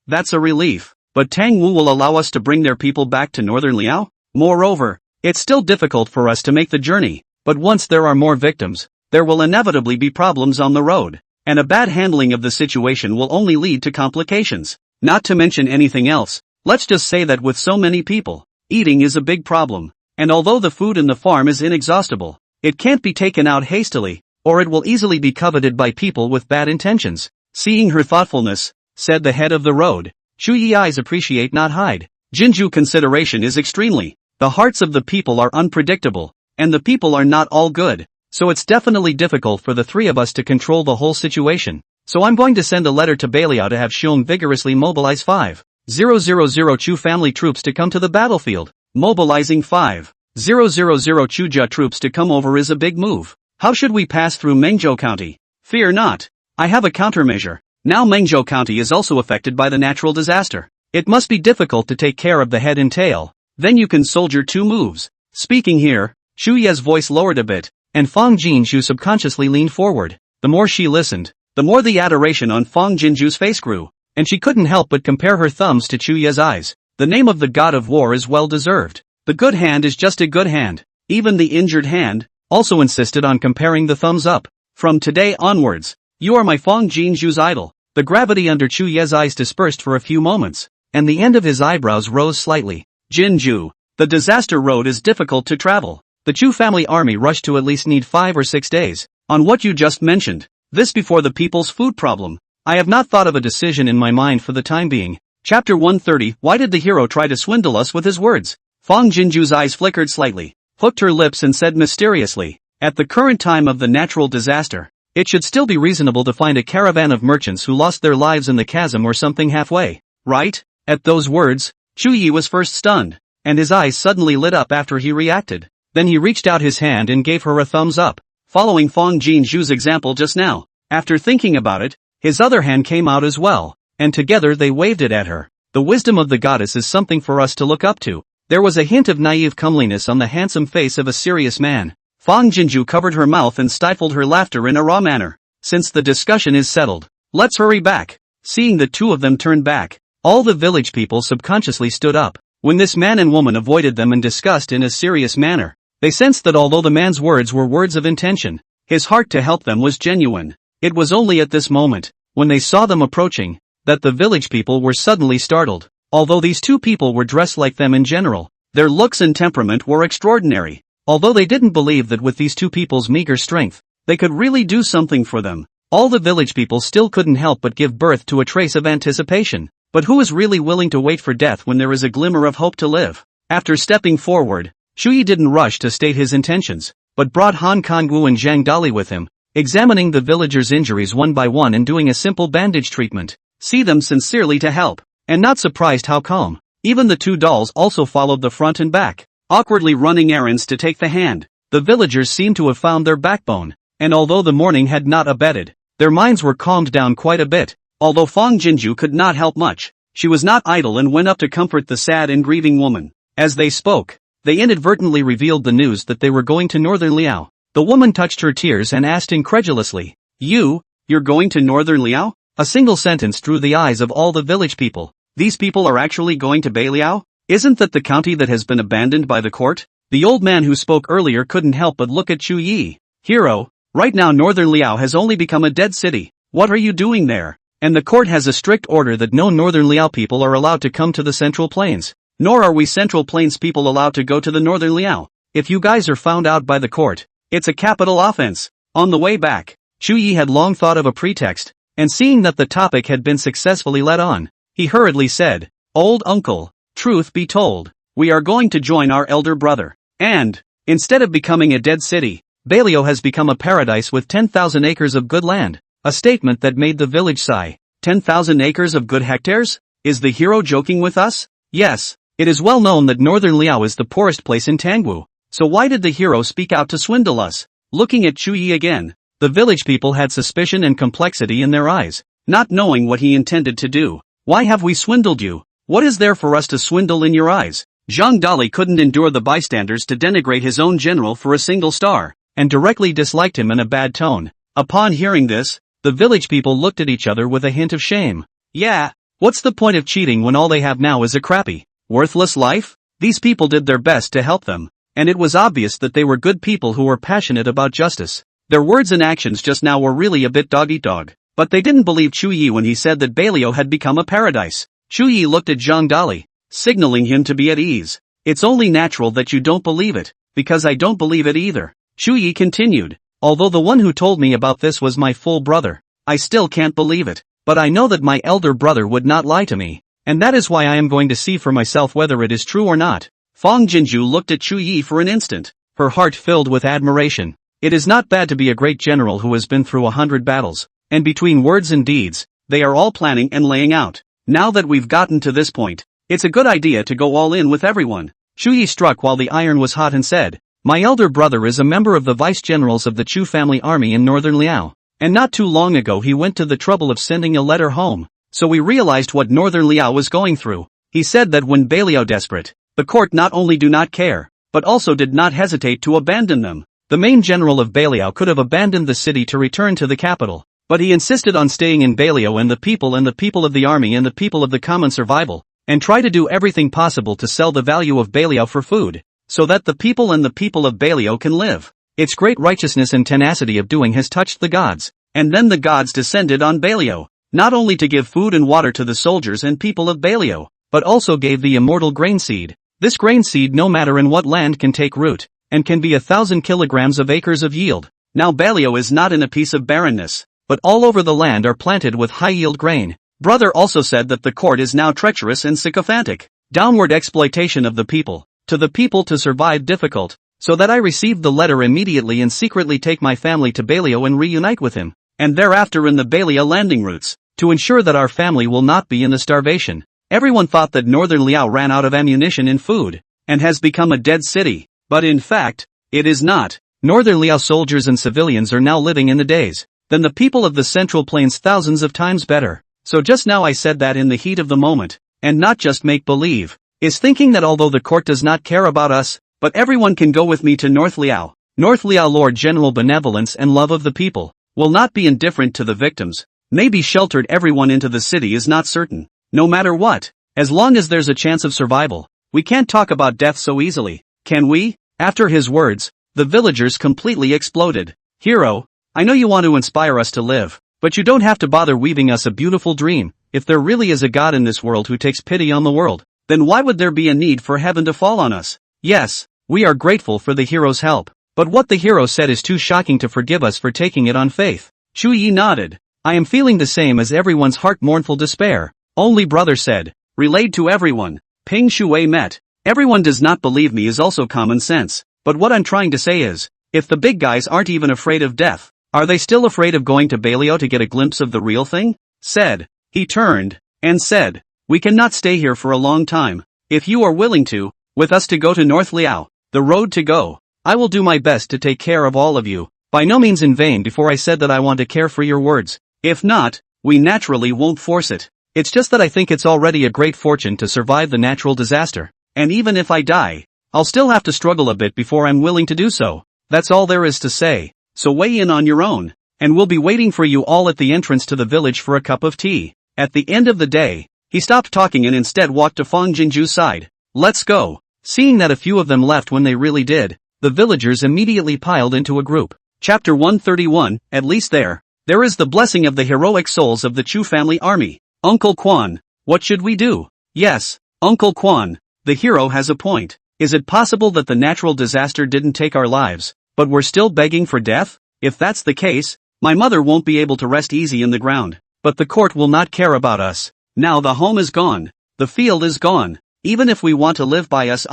That's a relief. But Tangwu will allow us to bring their people back to northern Liao? Moreover, it's still difficult for us to make the journey. But once there are more victims, there will inevitably be problems on the road. And a bad handling of the situation will only lead to complications. Not to mention anything else. Let's just say that with so many people, eating is a big problem. And although the food in the farm is inexhaustible, it can't be taken out hastily, or it will easily be coveted by people with bad intentions. Seeing her thoughtfulness, said the head of the road, Chu Yi eyes appreciate not hide. Jinju consideration is extremely. The hearts of the people are unpredictable, and the people are not all good. So it's definitely difficult for the three of us to control the whole situation. So I'm going to send a letter to Beiliao to have Xiong vigorously mobilize 5,000 Chu family troops to come to the battlefield. Mobilizing 5,000 Chuja troops to come over is a big move. How should we pass through Mengzhou County? Fear not. I have a countermeasure. Now Mengzhou County is also affected by the natural disaster. It must be difficult to take care of the head and tail. Then you can soldier 2 moves. Speaking here, Chu Ye's voice lowered a bit, and Fang Jinju subconsciously leaned forward. The more she listened, the more the adoration on Fang Jinju's face grew, and she couldn't help but compare her thumbs to Chu Ye's eyes. The name of the god of war is well deserved. The good hand is just a good hand. Even the injured hand also insisted on comparing the thumbs up. From today onwards, you are my Fang Jinju's idol. The gravity under Chu Ye's eyes dispersed for a few moments, and the end of his eyebrows rose slightly. Jinju, the disaster road is difficult to travel. The Chu family army rushed to at least need 5 or 6 days. On what you just mentioned, this before the people's food problem. I have not thought of a decision in my mind for the time being. Chapter 130. Why did the hero try to swindle us with his words? Fang Jinju's eyes flickered slightly, hooked her lips and said mysteriously, at the current time of the natural disaster, it should still be reasonable to find a caravan of merchants who lost their lives in the chasm or something halfway, right? At those words, Chu Yi was first stunned, and his eyes suddenly lit up after he reacted. Then he reached out his hand and gave her a thumbs up, following Fang Jinju's example just now. After thinking about it, his other hand came out as well, and together they waved it at her. The wisdom of the goddess is something for us to look up to. There was a hint of naive comeliness on the handsome face of a serious man. Fang Jinju covered her mouth and stifled her laughter in a raw manner. Since the discussion is settled, let's hurry back. Seeing the two of them turn back, all the village people subconsciously stood up. When this man and woman avoided them and discussed in a serious manner, they sensed that although the man's words were words of intention, his heart to help them was genuine. It was only at this moment, when they saw them approaching, that the village people were suddenly startled. Although these two people were dressed like them in general, their looks and temperament were extraordinary. although they didn't believe that with these two people's meager strength, they could really do something for them. All the village people still couldn't help but give birth to a trace of anticipation. But who is really willing to wait for death when there is a glimmer of hope to live? After stepping forward, Shuyi didn't rush to state his intentions, but brought Han Kangwu and Zhang Dali with him, examining the villagers' injuries one by one and doing a simple bandage treatment. See them sincerely to help, and not surprised how calm. Even the two dolls also followed the front and back, awkwardly running errands to take the hand. The villagers seemed to have found their backbone, and although the morning had not abated, their minds were calmed down quite a bit. Although Fang Jinju could not help much, she was not idle and went up to comfort the sad and grieving woman. As they spoke, they inadvertently revealed the news that they were going to Northern Liao. The woman touched her tears and asked incredulously, You're going to Northern Liao? A single sentence drew the eyes of all the village people. These people are actually going to Beiliao? Isn't that the county that has been abandoned by the court? The old man who spoke earlier couldn't help but look at Chu Yi. Hero, right now Northern Liao has only become a dead city. What are you doing there? And the court has a strict order that no Northern Liao people are allowed to come to the Central Plains. Nor are we Central Plains people allowed to go to the Northern Liao. If you guys are found out by the court, it's a capital offense. On the way back, Chu Yi had long thought of a pretext, and seeing that the topic had been successfully led on, he hurriedly said, Old uncle, truth be told, we are going to join our elder brother. And, instead of becoming a dead city, Beiliao has become a paradise with 10,000 acres of good land. A statement that made the village sigh. 10,000 acres of good hectares? Is the hero joking with us? Yes, it is well known that Northern Liao is the poorest place in Tangwu. So why did the hero speak out to swindle us? Looking at Chu Yi again, the village people had suspicion and complexity in their eyes, not knowing what he intended to do. Why have we swindled you? What is there for us to swindle in your eyes? Zhang Dali couldn't endure the bystanders to denigrate his own general for a single star, and directly disliked him in a bad tone. Upon hearing this, the village people looked at each other with a hint of shame. Yeah, what's the point of cheating when all they have now is a crappy, worthless life? These people did their best to help them, and it was obvious that they were good people who were passionate about justice. Their words and actions just now were really a bit dog-eat-dog, but they didn't believe Chu Yi when he said that Beiliao had become a paradise. Chu Yi looked at Zhang Dali, signaling him to be at ease. It's only natural that you don't believe it, because I don't believe it either. Chu Yi continued. Although the one who told me about this was my full brother, I still can't believe it, but I know that my elder brother would not lie to me, and that is why I am going to see for myself whether it is true or not. Fang Jinju looked at Chu Yi for an instant, her heart filled with admiration. It is not bad to be a great general who has been through 100 battles, and between words and deeds, they are all planning and laying out. Now that we've gotten to this point, it's a good idea to go all in with everyone. Chu Yi struck while the iron was hot and said, My elder brother is a member of the vice-generals of the Chu family army in Northern Liao, and not too long ago he went to the trouble of sending a letter home, so we realized what Northern Liao was going through. He said that when Beiliao desperate, the court not only do not care, but also did not hesitate to abandon them. The main general of Beiliao could have abandoned the city to return to the capital, but he insisted on staying in Beiliao and the people of the army and the people of the common survival, and try to do everything possible to sell the value of Beiliao for food, so that the people of Beiliao can live. Its great righteousness and tenacity of doing has touched the gods, and then the gods descended on Beiliao, not only to give food and water to the soldiers and people of Beiliao, but also gave the immortal grain seed. This grain seed no matter in what land can take root, and can be 1,000 kilograms of acres of yield. Now Beiliao is not in a piece of barrenness, but all over the land are planted with high-yield grain. Brother also said that the court is now treacherous and sycophantic. Downward exploitation of the people, to the people to survive difficult, so that I received the letter immediately and secretly take my family to Beiliao and reunite with him, and thereafter in the Beiliao landing routes, to ensure that our family will not be in the starvation. Everyone thought that Northern Liao ran out of ammunition and food, and has become a dead city, but in fact, it is not. Northern Liao soldiers and civilians are now living in the days, than the people of the Central Plains thousands of times better. So just now I said that in the heat of the moment, and not just make-believe, is thinking that although the court does not care about us, but everyone can go with me to North Liao. North Liao Lord General benevolence and love of the people, will not be indifferent to the victims, maybe sheltered everyone into the city is not certain, no matter what, as long as there's a chance of survival. We can't talk about death so easily, can we? After his words, the villagers completely exploded. Hero, I know you want to inspire us to live, but you don't have to bother weaving us a beautiful dream. If there really is a God in this world who takes pity on the world, then why would there be a need for heaven to fall on us? Yes, We are grateful for the hero's help. But what the hero said is too shocking to forgive us for taking it on faith. Shu Yi nodded. I am feeling the same as everyone's heart mournful despair. Only brother said. Relayed to everyone. Ping Shui met. Everyone does not believe me is also common sense. But what I'm trying to say is, if the big guys aren't even afraid of death, are they still afraid of going to Bailio to get a glimpse of the real thing? Said. He turned, and said, we cannot stay here for a long time. If you are willing to, with us to go to North Liao, the road to go, I will do my best to take care of all of you. By no means in vain before I said that I want to care for your words. If not, we naturally won't force it. It's just that I think it's already a great fortune to survive the natural disaster. And even if I die, I'll still have to struggle a bit before I'm willing to do so. That's all there is to say. So weigh in on your own. And we'll be waiting for you all at the entrance to the village for a cup of tea. At the end of the day, he stopped talking and instead walked to Fang Jinju's side. Let's go. Seeing that a few of them left when they really did, the villagers immediately piled into a group. Chapter 131, at least there is the blessing of the heroic souls of the Chu family army. Uncle Quan, what should we do? Yes, Uncle Quan, the hero has a point. Is it possible that the natural disaster didn't take our lives, but we're still begging for death? If that's the case, my mother won't be able to rest easy in the ground. But the court will not care about us. Now the home is gone. The field is gone. Even if we want to live by us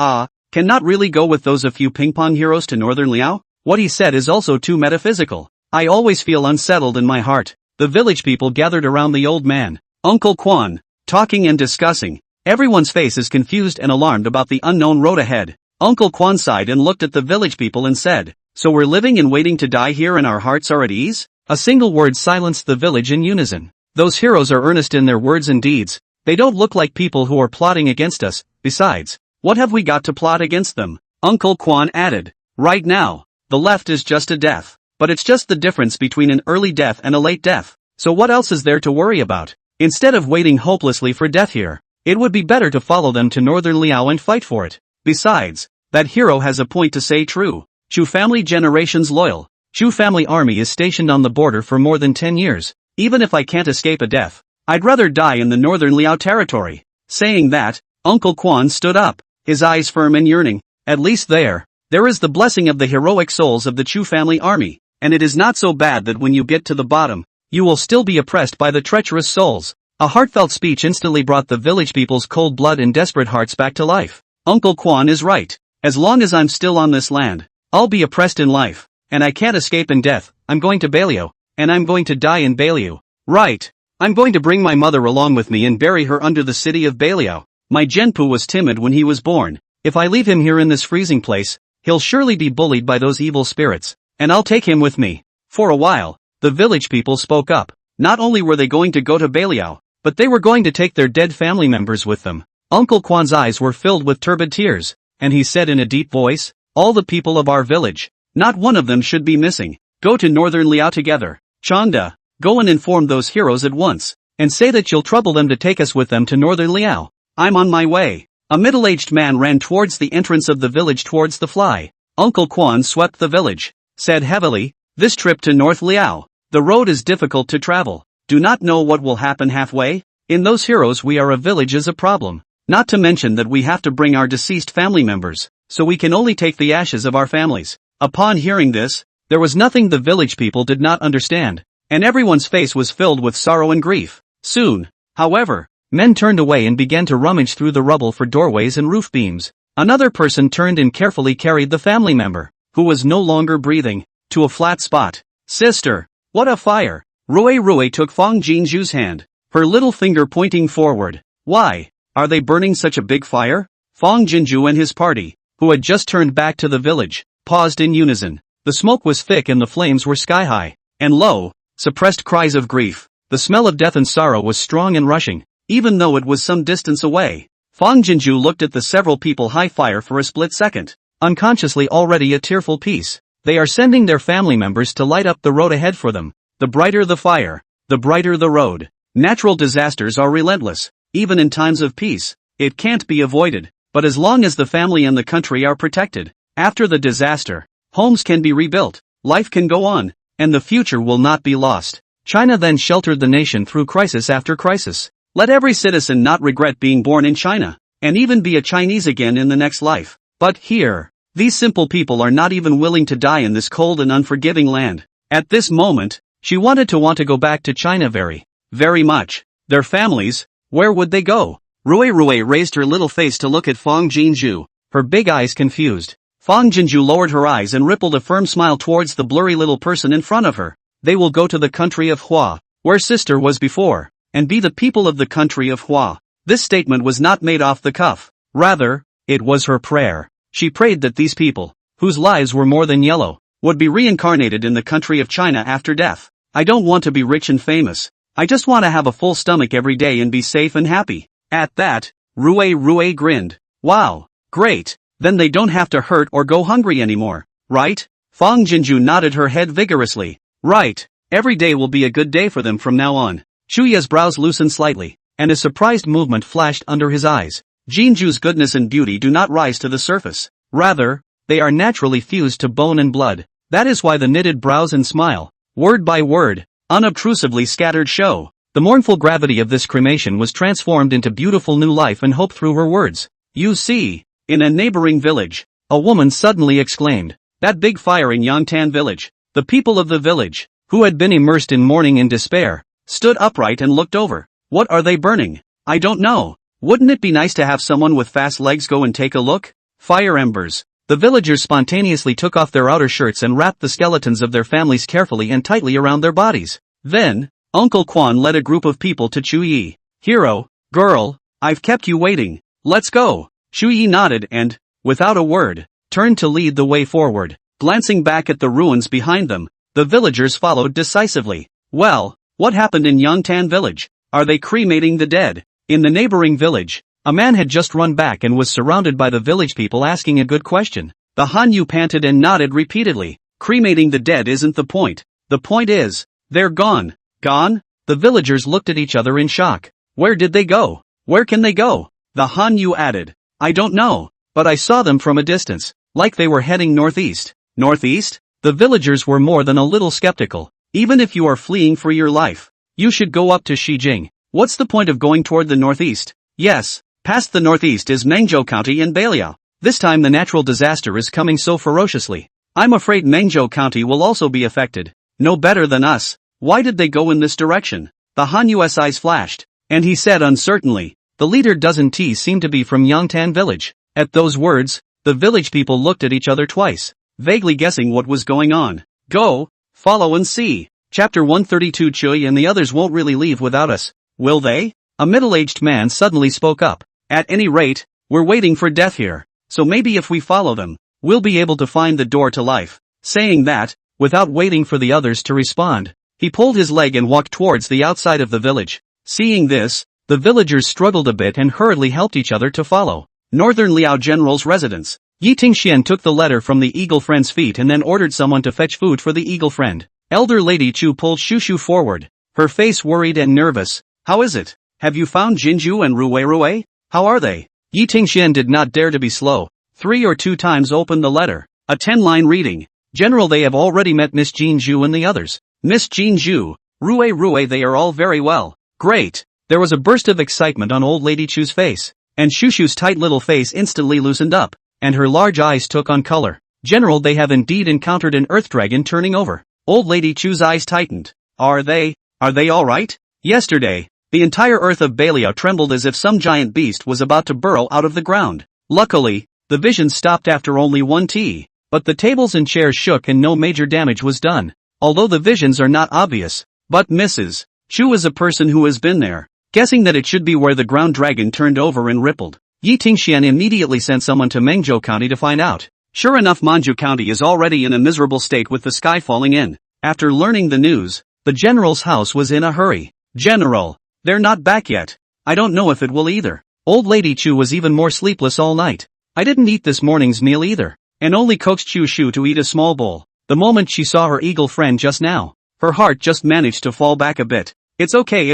cannot really go with those a few ping-pong heroes to Northern Liao? What he said is also too metaphysical. I always feel unsettled in my heart. The village people gathered around the old man, Uncle Quan, talking and discussing. Everyone's face is confused and alarmed about the unknown road ahead. Uncle Quan sighed and looked at the village people and said, so we're living and waiting to die here and our hearts are at ease? A single word silenced the village in unison. Those heroes are earnest in their words and deeds. They don't look like people who are plotting against us. Besides, what have we got to plot against them? Uncle Quan added. Right now, the left is just a death. But it's just the difference between an early death and a late death. So what else is there to worry about? Instead of waiting hopelessly for death here, it would be better to follow them to Northern Liao and fight for it. Besides, that hero has a point to say true. Chu family generations loyal. Chu family army is stationed on the border for more than 10 years. Even if I can't escape a death, I'd rather die in the Northern Liao territory. Saying that, Uncle Quan stood up, his eyes firm and yearning. At least there is the blessing of the heroic souls of the Chu family army, and it is not so bad that when you get to the bottom, you will still be oppressed by the treacherous souls. A heartfelt speech instantly brought the village people's cold blood and desperate hearts back to life. Uncle Quan is right. As long as I'm still on this land, I'll be oppressed in life, and I can't escape in death. I'm going to Bailio, and I'm going to die in Bailio. Right. I'm going to bring my mother along with me and bury her under the city of Bailio. My Genpu was timid when he was born. If I leave him here in this freezing place, he'll surely be bullied by those evil spirits, and I'll take him with me. For a while, the village people spoke up. Not only were they going to go to Bailio, but they were going to take their dead family members with them. Uncle Quan's eyes were filled with turbid tears, and he said in a deep voice, all the people of our village, not one of them should be missing. Go to Northern Liao together. Chanda, go and inform those heroes at once, and say that you'll trouble them to take us with them to Northern Liao. I'm on my way. A middle-aged man ran towards the entrance of the village towards the fly. Uncle Quan swept the village, said heavily, this trip to North Liao, the road is difficult to travel. Do not know what will happen halfway? In those heroes we are a village is a problem. Not to mention that we have to bring our deceased family members, so we can only take the ashes of our families. Upon hearing this, there was nothing the village people did not understand, and everyone's face was filled with sorrow and grief. Soon, however, men turned away and began to rummage through the rubble for doorways and roof beams. Another person turned and carefully carried the family member, who was no longer breathing, to a flat spot. Sister, what a fire! Rui took Fang Jinju's hand, her little finger pointing forward. Why? Are they burning such a big fire? Fang Jinju and his party, who had just turned back to the village, paused in unison. The smoke was thick and the flames were sky-high, and low, suppressed cries of grief. The smell of death and sorrow was strong and rushing, even though it was some distance away. Fang Jinju looked at the several people high fire for a split second, unconsciously already a tearful piece. They are sending their family members to light up the road ahead for them. The brighter the fire, the brighter the road. Natural disasters are relentless, even in times of peace. It can't be avoided, but as long as the family and the country are protected, after the disaster, homes can be rebuilt, life can go on, and the future will not be lost. China then sheltered the nation through crisis after crisis. Let every citizen not regret being born in China, and even be a Chinese again in the next life. But here, These simple people are not even willing to die in this cold and unforgiving land. At this moment, she wanted to go back to China very, very much. Their families, where would they go? Rui raised her little face to look at Fang Jinju, her big eyes confused. Fang Jinju lowered her eyes and rippled a firm smile towards the blurry little person in front of her. They will go to the country of Hua, where sister was before, and be the people of the country of Hua. This statement was not made off the cuff. Rather, it was her prayer. She prayed that these people, whose lives were more than yellow, would be reincarnated in the country of China after death. I don't want to be rich and famous. I just want to have a full stomach every day and be safe and happy. At that, Rui grinned. Wow, great. Then they don't have to hurt or go hungry anymore, right? Fang Jinju nodded her head vigorously. Right. Every day will be a good day for them from now on. Chuya's brows loosened slightly, and a surprised movement flashed under his eyes. Jinju's goodness and beauty do not rise to the surface. Rather, they are naturally fused to bone and blood. That is why the knitted brows and smile, word by word, unobtrusively scattered show. The mournful gravity of this cremation was transformed into beautiful new life and hope through her words. You see, in a neighboring village, a woman suddenly exclaimed, that big fire in Yangtan village. The people of the village, who had been immersed in mourning and despair, stood upright and looked over. What are they burning? I don't know. Wouldn't it be nice to have someone with fast legs go and take a look? Fire embers. The villagers spontaneously took off their outer shirts and wrapped the skeletons of their families carefully and tightly around their bodies. Then, Uncle Quan led a group of people to Chu Yi. Hero, girl, I've kept you waiting. Let's go. Chu Yi nodded and, without a word, turned to lead the way forward. Glancing back at the ruins behind them, the villagers followed decisively. Well, what happened in Yangtan village? Are they cremating the dead? In the neighboring village, a man had just run back and was surrounded by the village people asking a good question. The Hanyu panted and nodded repeatedly. Cremating the dead isn't the point. The point is, they're gone. Gone? The villagers looked at each other in shock. Where did they go? Where can they go? The Hanyu added. I don't know, but I saw them from a distance, like they were heading northeast. Northeast? The villagers were more than a little skeptical. Even if you are fleeing for your life, you should go up to Shijing. What's the point of going toward the northeast? Yes, past the northeast is Mengzhou County and Beiliao. This time the natural disaster is coming so ferociously. I'm afraid Mengzhou County will also be affected. No better than us. Why did they go in this direction? The Hanyu's eyes flashed, and he said uncertainly, the leader doesn't seem to be from Yangtan village. At those words, the village people looked at each other twice, vaguely guessing what was going on. Go, follow and see. Chapter 132. Chui and the others won't really leave without us, will they? A middle-aged man suddenly spoke up. At any rate, we're waiting for death here, so maybe if we follow them, we'll be able to find the door to life. Saying that, without waiting for the others to respond, he pulled his leg and walked towards the outside of the village. Seeing this, the villagers struggled a bit and hurriedly helped each other to follow. Northern Liao General's residence. Yi Tingxian took the letter from the eagle friend's feet and then ordered someone to fetch food for the eagle friend. Elder Lady Chu pulled Shushu forward, her face worried and nervous. How is it? Have you found Jinju and Rui? How are they? Yi Tingxian did not dare to be slow. 3 or 2 times opened the letter. A 10-line reading. General, they have already met Miss Jinju and the others. Miss Jinju, Rui, they are all very well. Great. There was a burst of excitement on old Lady Chu's face, and Shushu's tight little face instantly loosened up, and her large eyes took on color. General, they have indeed encountered an earth dragon turning over. Old Lady Chu's eyes tightened. Are they all right? Yesterday, the entire earth of Beiliao trembled as if some giant beast was about to burrow out of the ground. Luckily, the vision stopped after only 1 T, but the tables and chairs shook and no major damage was done. Although the visions are not obvious, but Mrs. Chu is a person who has been there, guessing that it should be where the ground dragon turned over and rippled. Yi Tingxian immediately sent someone to Mengzhou County to find out. Sure enough, Manju County is already in a miserable state with the sky falling in. After learning the news, the general's house was in a hurry. General, they're not back yet. I don't know if it will either. Old Lady Chu was even more sleepless all night. I didn't eat this morning's meal either, and only coaxed Chu Shu to eat a small bowl. The moment she saw her eagle friend just now, her heart just managed to fall back a bit. It's okay.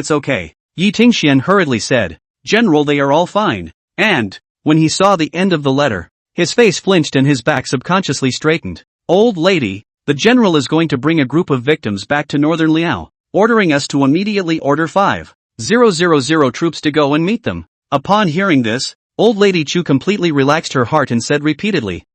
Yi Tingxian hurriedly said. General, they are all fine. And, when he saw the end of the letter, his face flinched and his back subconsciously straightened. Old lady, the general is going to bring a group of victims back to Northern Liao, ordering us to immediately order 5,000 troops to go and meet them. Upon hearing this, Old Lady Chu completely relaxed her heart and said repeatedly,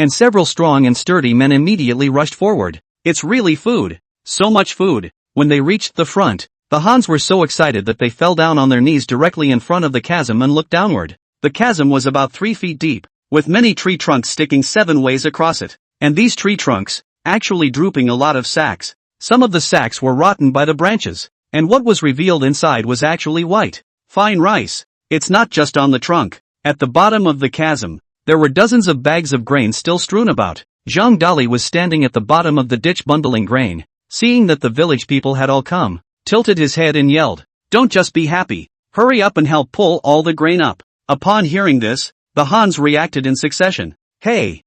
and several strong and sturdy men immediately rushed forward. It's really food. So much food. When they reached the front, the Hans were so excited that they fell down on their knees directly in front of the chasm and looked downward. The chasm was about 3 feet deep, with many tree trunks sticking 7 ways across it. And these tree trunks, actually drooping a lot of sacks. Some of the sacks were rotten by the branches, and what was revealed inside was actually white, fine rice. It's not just on the trunk. At the bottom of the chasm, there were dozens of bags of grain still strewn about. Zhang Dali was standing at the bottom of the ditch bundling grain. Seeing that the village people had all come, tilted his head and yelled, "Don't just be happy, hurry up and help pull all the grain up." Upon hearing this, the Hans reacted in succession. Hey,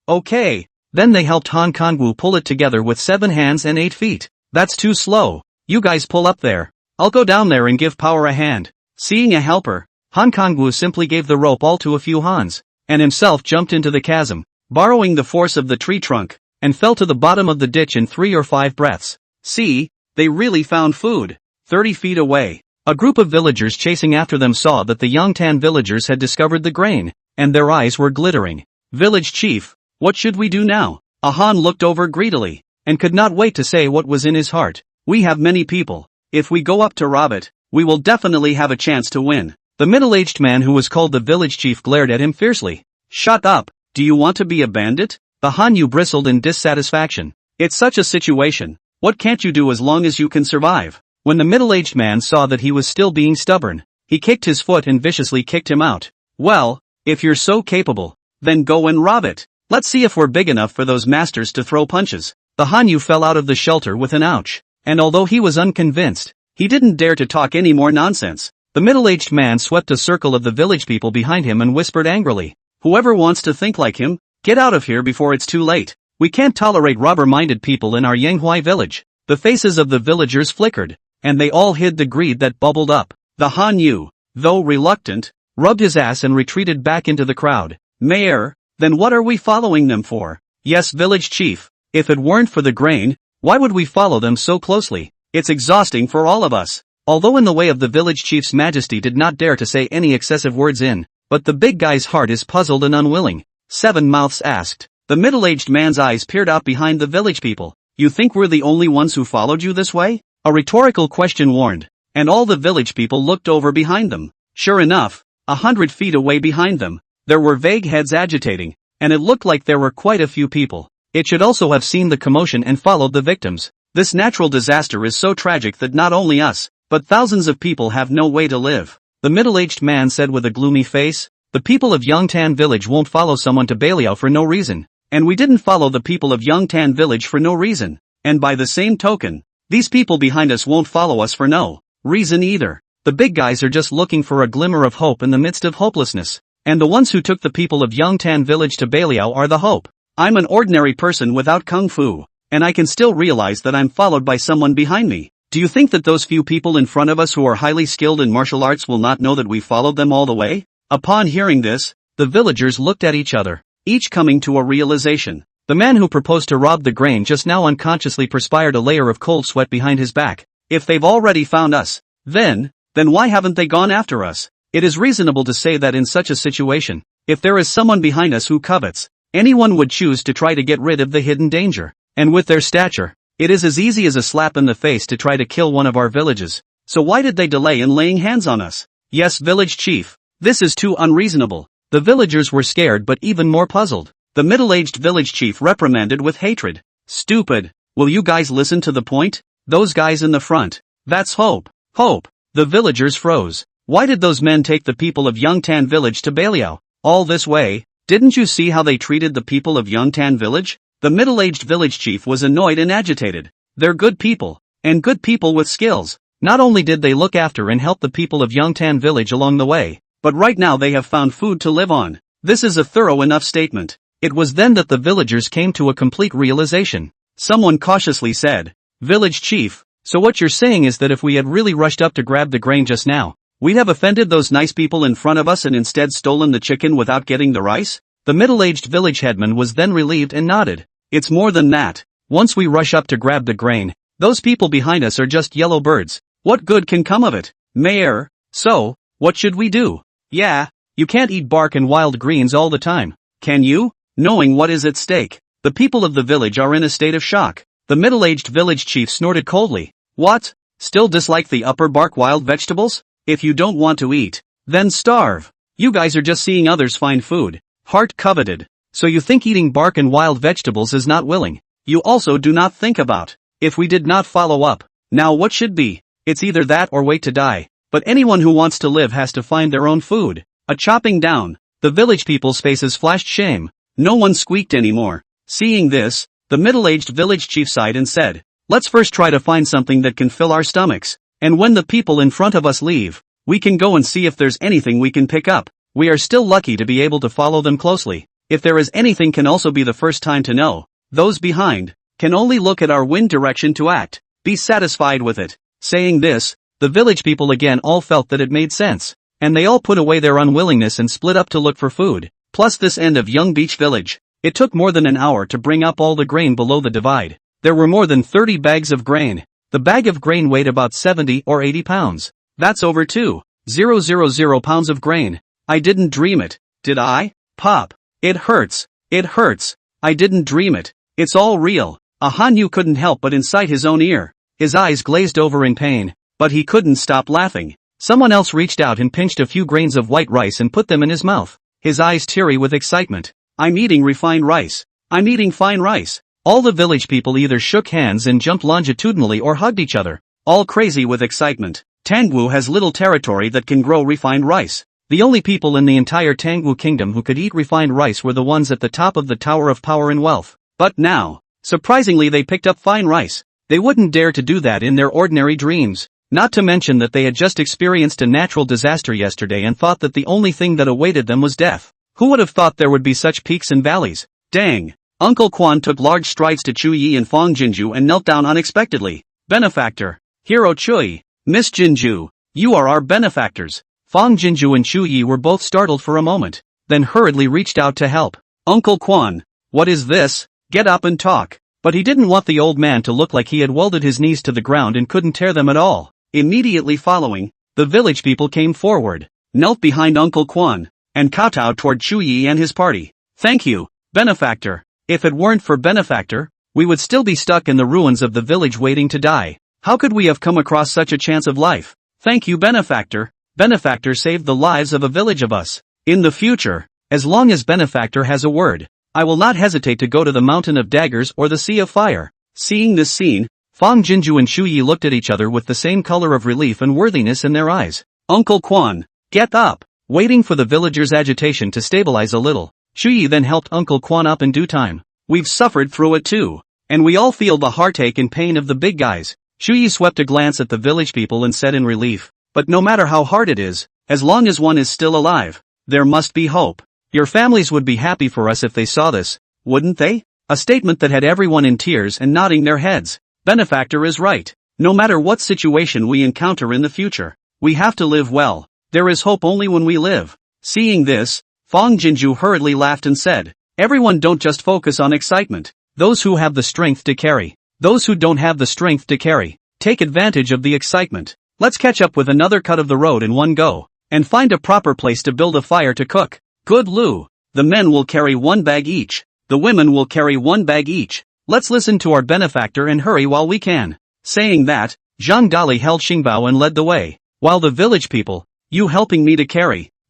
okay. Then they helped Han Kangwu pull it together with 7 hands and 8 feet. That's too slow. You guys pull up there. I'll go down there and give Power a hand. Seeing a helper, Han Kangwu simply gave the rope all to a few Hans, and himself jumped into the chasm, borrowing the force of the tree trunk, and fell to the bottom of the ditch in 3 or 5 breaths. See, they really found food. 30 feet away, a group of villagers chasing after them saw that the Yongtan villagers had discovered the grain, and their eyes were glittering. Village chief, what should we do now? A Han looked over greedily, and could not wait to say what was in his heart. We have many people. If we go up to rob it, we will definitely have a chance to win. The middle-aged man who was called the village chief glared at him fiercely. Shut up, do you want to be a bandit? The Hanyu bristled in dissatisfaction. It's such a situation. What can't you do as long as you can survive? When the middle-aged man saw that he was still being stubborn, he kicked his foot and viciously kicked him out. Well, if you're so capable, then go and rob it. Let's see if we're big enough for those masters to throw punches. The Hanyu fell out of the shelter with an ouch. And although he was unconvinced, he didn't dare to talk any more nonsense. The middle-aged man swept a circle of the village people behind him and whispered angrily, "Whoever wants to think like him, get out of here before it's too late. We can't tolerate robber-minded people in our Yanghua village." The faces of the villagers flickered, and they all hid the greed that bubbled up. The Hanyu, though reluctant, rubbed his ass and retreated back into the crowd. Mayor, then what are we following them for? Yes, village chief, if it weren't for the grain, why would we follow them so closely? It's exhausting for all of us. Although in the way of the village chief's majesty did not dare to say any excessive words in, but the big guy's heart is puzzled and unwilling. Seven Mouths asked. The middle-aged man's eyes peered out behind the village people. You think we're the only ones who followed you this way? A rhetorical question warned, and all the village people looked over behind them. Sure enough, 100 feet away behind them, there were vague heads agitating, and it looked like there were quite a few people. It should also have seen the commotion and followed the victims. This natural disaster is so tragic that not only us, but thousands of people have no way to live. The middle-aged man said with a gloomy face, the people of Yongtan village won't follow someone to Baliao for no reason. And we didn't follow the people of Yongtan village for no reason. And by the same token, these people behind us won't follow us for no reason either. The big guys are just looking for a glimmer of hope in the midst of hopelessness. And the ones who took the people of Yongtan village to Baliao are the hope. I'm an ordinary person without kung fu, and I can still realize that I'm followed by someone behind me. Do you think that those few people in front of us who are highly skilled in martial arts will not know that we followed them all the way? Upon hearing this, the villagers looked at each other, each coming to a realization. The man who proposed to rob the grain just now unconsciously perspired a layer of cold sweat behind his back. If they've already found us, then why haven't they gone after us? It is reasonable to say that in such a situation, if there is someone behind us who covets, anyone would choose to try to get rid of the hidden danger. And with their stature, it is as easy as a slap in the face to try to kill one of our villages. So why did they delay in laying hands on us? Yes, village chief, this is too unreasonable. The villagers were scared but even more puzzled. The middle-aged village chief reprimanded with hatred. Stupid, will you guys listen to the point? Those guys in the front, that's hope. Hope. The villagers froze. Why did those men take the people of Yongtan village to Baliao? All this way? Didn't you see how they treated the people of Yongtan village? The middle-aged village chief was annoyed and agitated. They're good people, and good people with skills. Not only did they look after and help the people of Yongtan village along the way, but right now they have found food to live on. This is a thorough enough statement. It was then that the villagers came to a complete realization. Someone cautiously said, Village chief, so what you're saying is that if we had really rushed up to grab the grain just now, we'd have offended those nice people in front of us and instead stolen the chicken without getting the rice? The middle-aged village headman was then relieved and nodded. It's more than that. Once we rush up to grab the grain, those people behind us are just yellow birds. What good can come of it? Mayor, so, what should we do? Yeah, you can't eat bark and wild greens all the time, can you? knowing what is at stake. The people of the village are in a state of shock. The middle-aged village chief snorted coldly. What? Still dislike the upper bark wild vegetables? If you don't want to eat, then starve. You guys are just seeing others find food. Heart coveted. So you think eating bark and wild vegetables is not willing. You also do not think about, if we did not follow up, now what should be? It's either that or wait to die. But anyone who wants to live has to find their own food. A chopping down. The village people's faces flashed shame. No one squeaked anymore. Seeing this, the middle-aged village chief sighed and said, let's first try to find something that can fill our stomachs. And when the people in front of us leave, we can go and see if there's anything we can pick up. We are still lucky to be able to follow them closely. If there is anything can also be the first time to know. Those behind can only look at our wind direction to act. Be satisfied with it. Saying this, the village people again all felt that it made sense. And they all put away their unwillingness and split up to look for food. Plus this end of Young Beach Village. It took more than an hour to bring up all the grain below the divide. There were more than 30 bags of grain. The bag of grain weighed about 70 or 80 pounds. That's over 2,000 pounds of grain. I didn't dream it, did I? Pop. It hurts. It hurts. I didn't dream it. It's all real. Hanyu couldn't help but incite his own ear. His eyes glazed over in pain, but he couldn't stop laughing. Someone else reached out and pinched a few grains of white rice and put them in his mouth. His eyes teary with excitement. I'm eating refined rice. I'm eating fine rice. All the village people either shook hands and jumped longitudinally or hugged each other, all crazy with excitement. Tangwu has little territory that can grow refined rice. The only people in the entire Tangwu kingdom who could eat refined rice were the ones at the top of the Tower of Power and Wealth. But now, surprisingly they picked up fine rice. They wouldn't dare to do that in their ordinary dreams. Not to mention that they had just experienced a natural disaster yesterday and thought that the only thing that awaited them was death. Who would have thought there would be such peaks and valleys? Dang! Uncle Quan took large strides to Chu Yi and Fong Jinju and knelt down unexpectedly. Benefactor. Hero Chui. Miss Jinju. You are our benefactors. Fong Jinju and Chu Yi were both startled for a moment, then hurriedly reached out to help. Uncle Quan. What is this? Get up and talk. But he didn't want the old man to look like he had welded his knees to the ground and couldn't tear them at all. Immediately following, the village people came forward, knelt behind Uncle Quan, and kowtowed toward Chu Yi and his party. Thank you, Benefactor. If it weren't for Benefactor, we would still be stuck in the ruins of the village waiting to die. How could we have come across such a chance of life? Thank you, Benefactor. Benefactor saved the lives of a village of us. In the future, as long as Benefactor has a word, I will not hesitate to go to the Mountain of Daggers or the Sea of Fire. Seeing this scene, Fong Jinju and Chu Yi looked at each other with the same color of relief and worthiness in their eyes. Uncle Quan, get up! Waiting for the villagers' agitation to stabilize a little, Chu Yi then helped Uncle Quan up in due time. We've suffered through it too. And we all feel the heartache and pain of the big guys. Chu Yi swept a glance at the village people and said in relief, but no matter how hard it is, as long as one is still alive, there must be hope. Your families would be happy for us if they saw this, wouldn't they? A statement that had everyone in tears and nodding their heads. Benefactor is right. No matter what situation we encounter in the future, we have to live well. There is hope only when we live. Seeing this, Fong Jinju hurriedly laughed and said, everyone don't just focus on excitement. Those who have the strength to carry. Those who don't have the strength to carry. Take advantage of the excitement. Let's catch up with another cut of the road in one go, and find a proper place to build a fire to cook. Good Lou. The men will carry one bag each. The women will carry one bag each. Let's listen to our benefactor and hurry while we can. Saying that, Zhang Dali held Xingbao and led the way, while the village people, you helping me to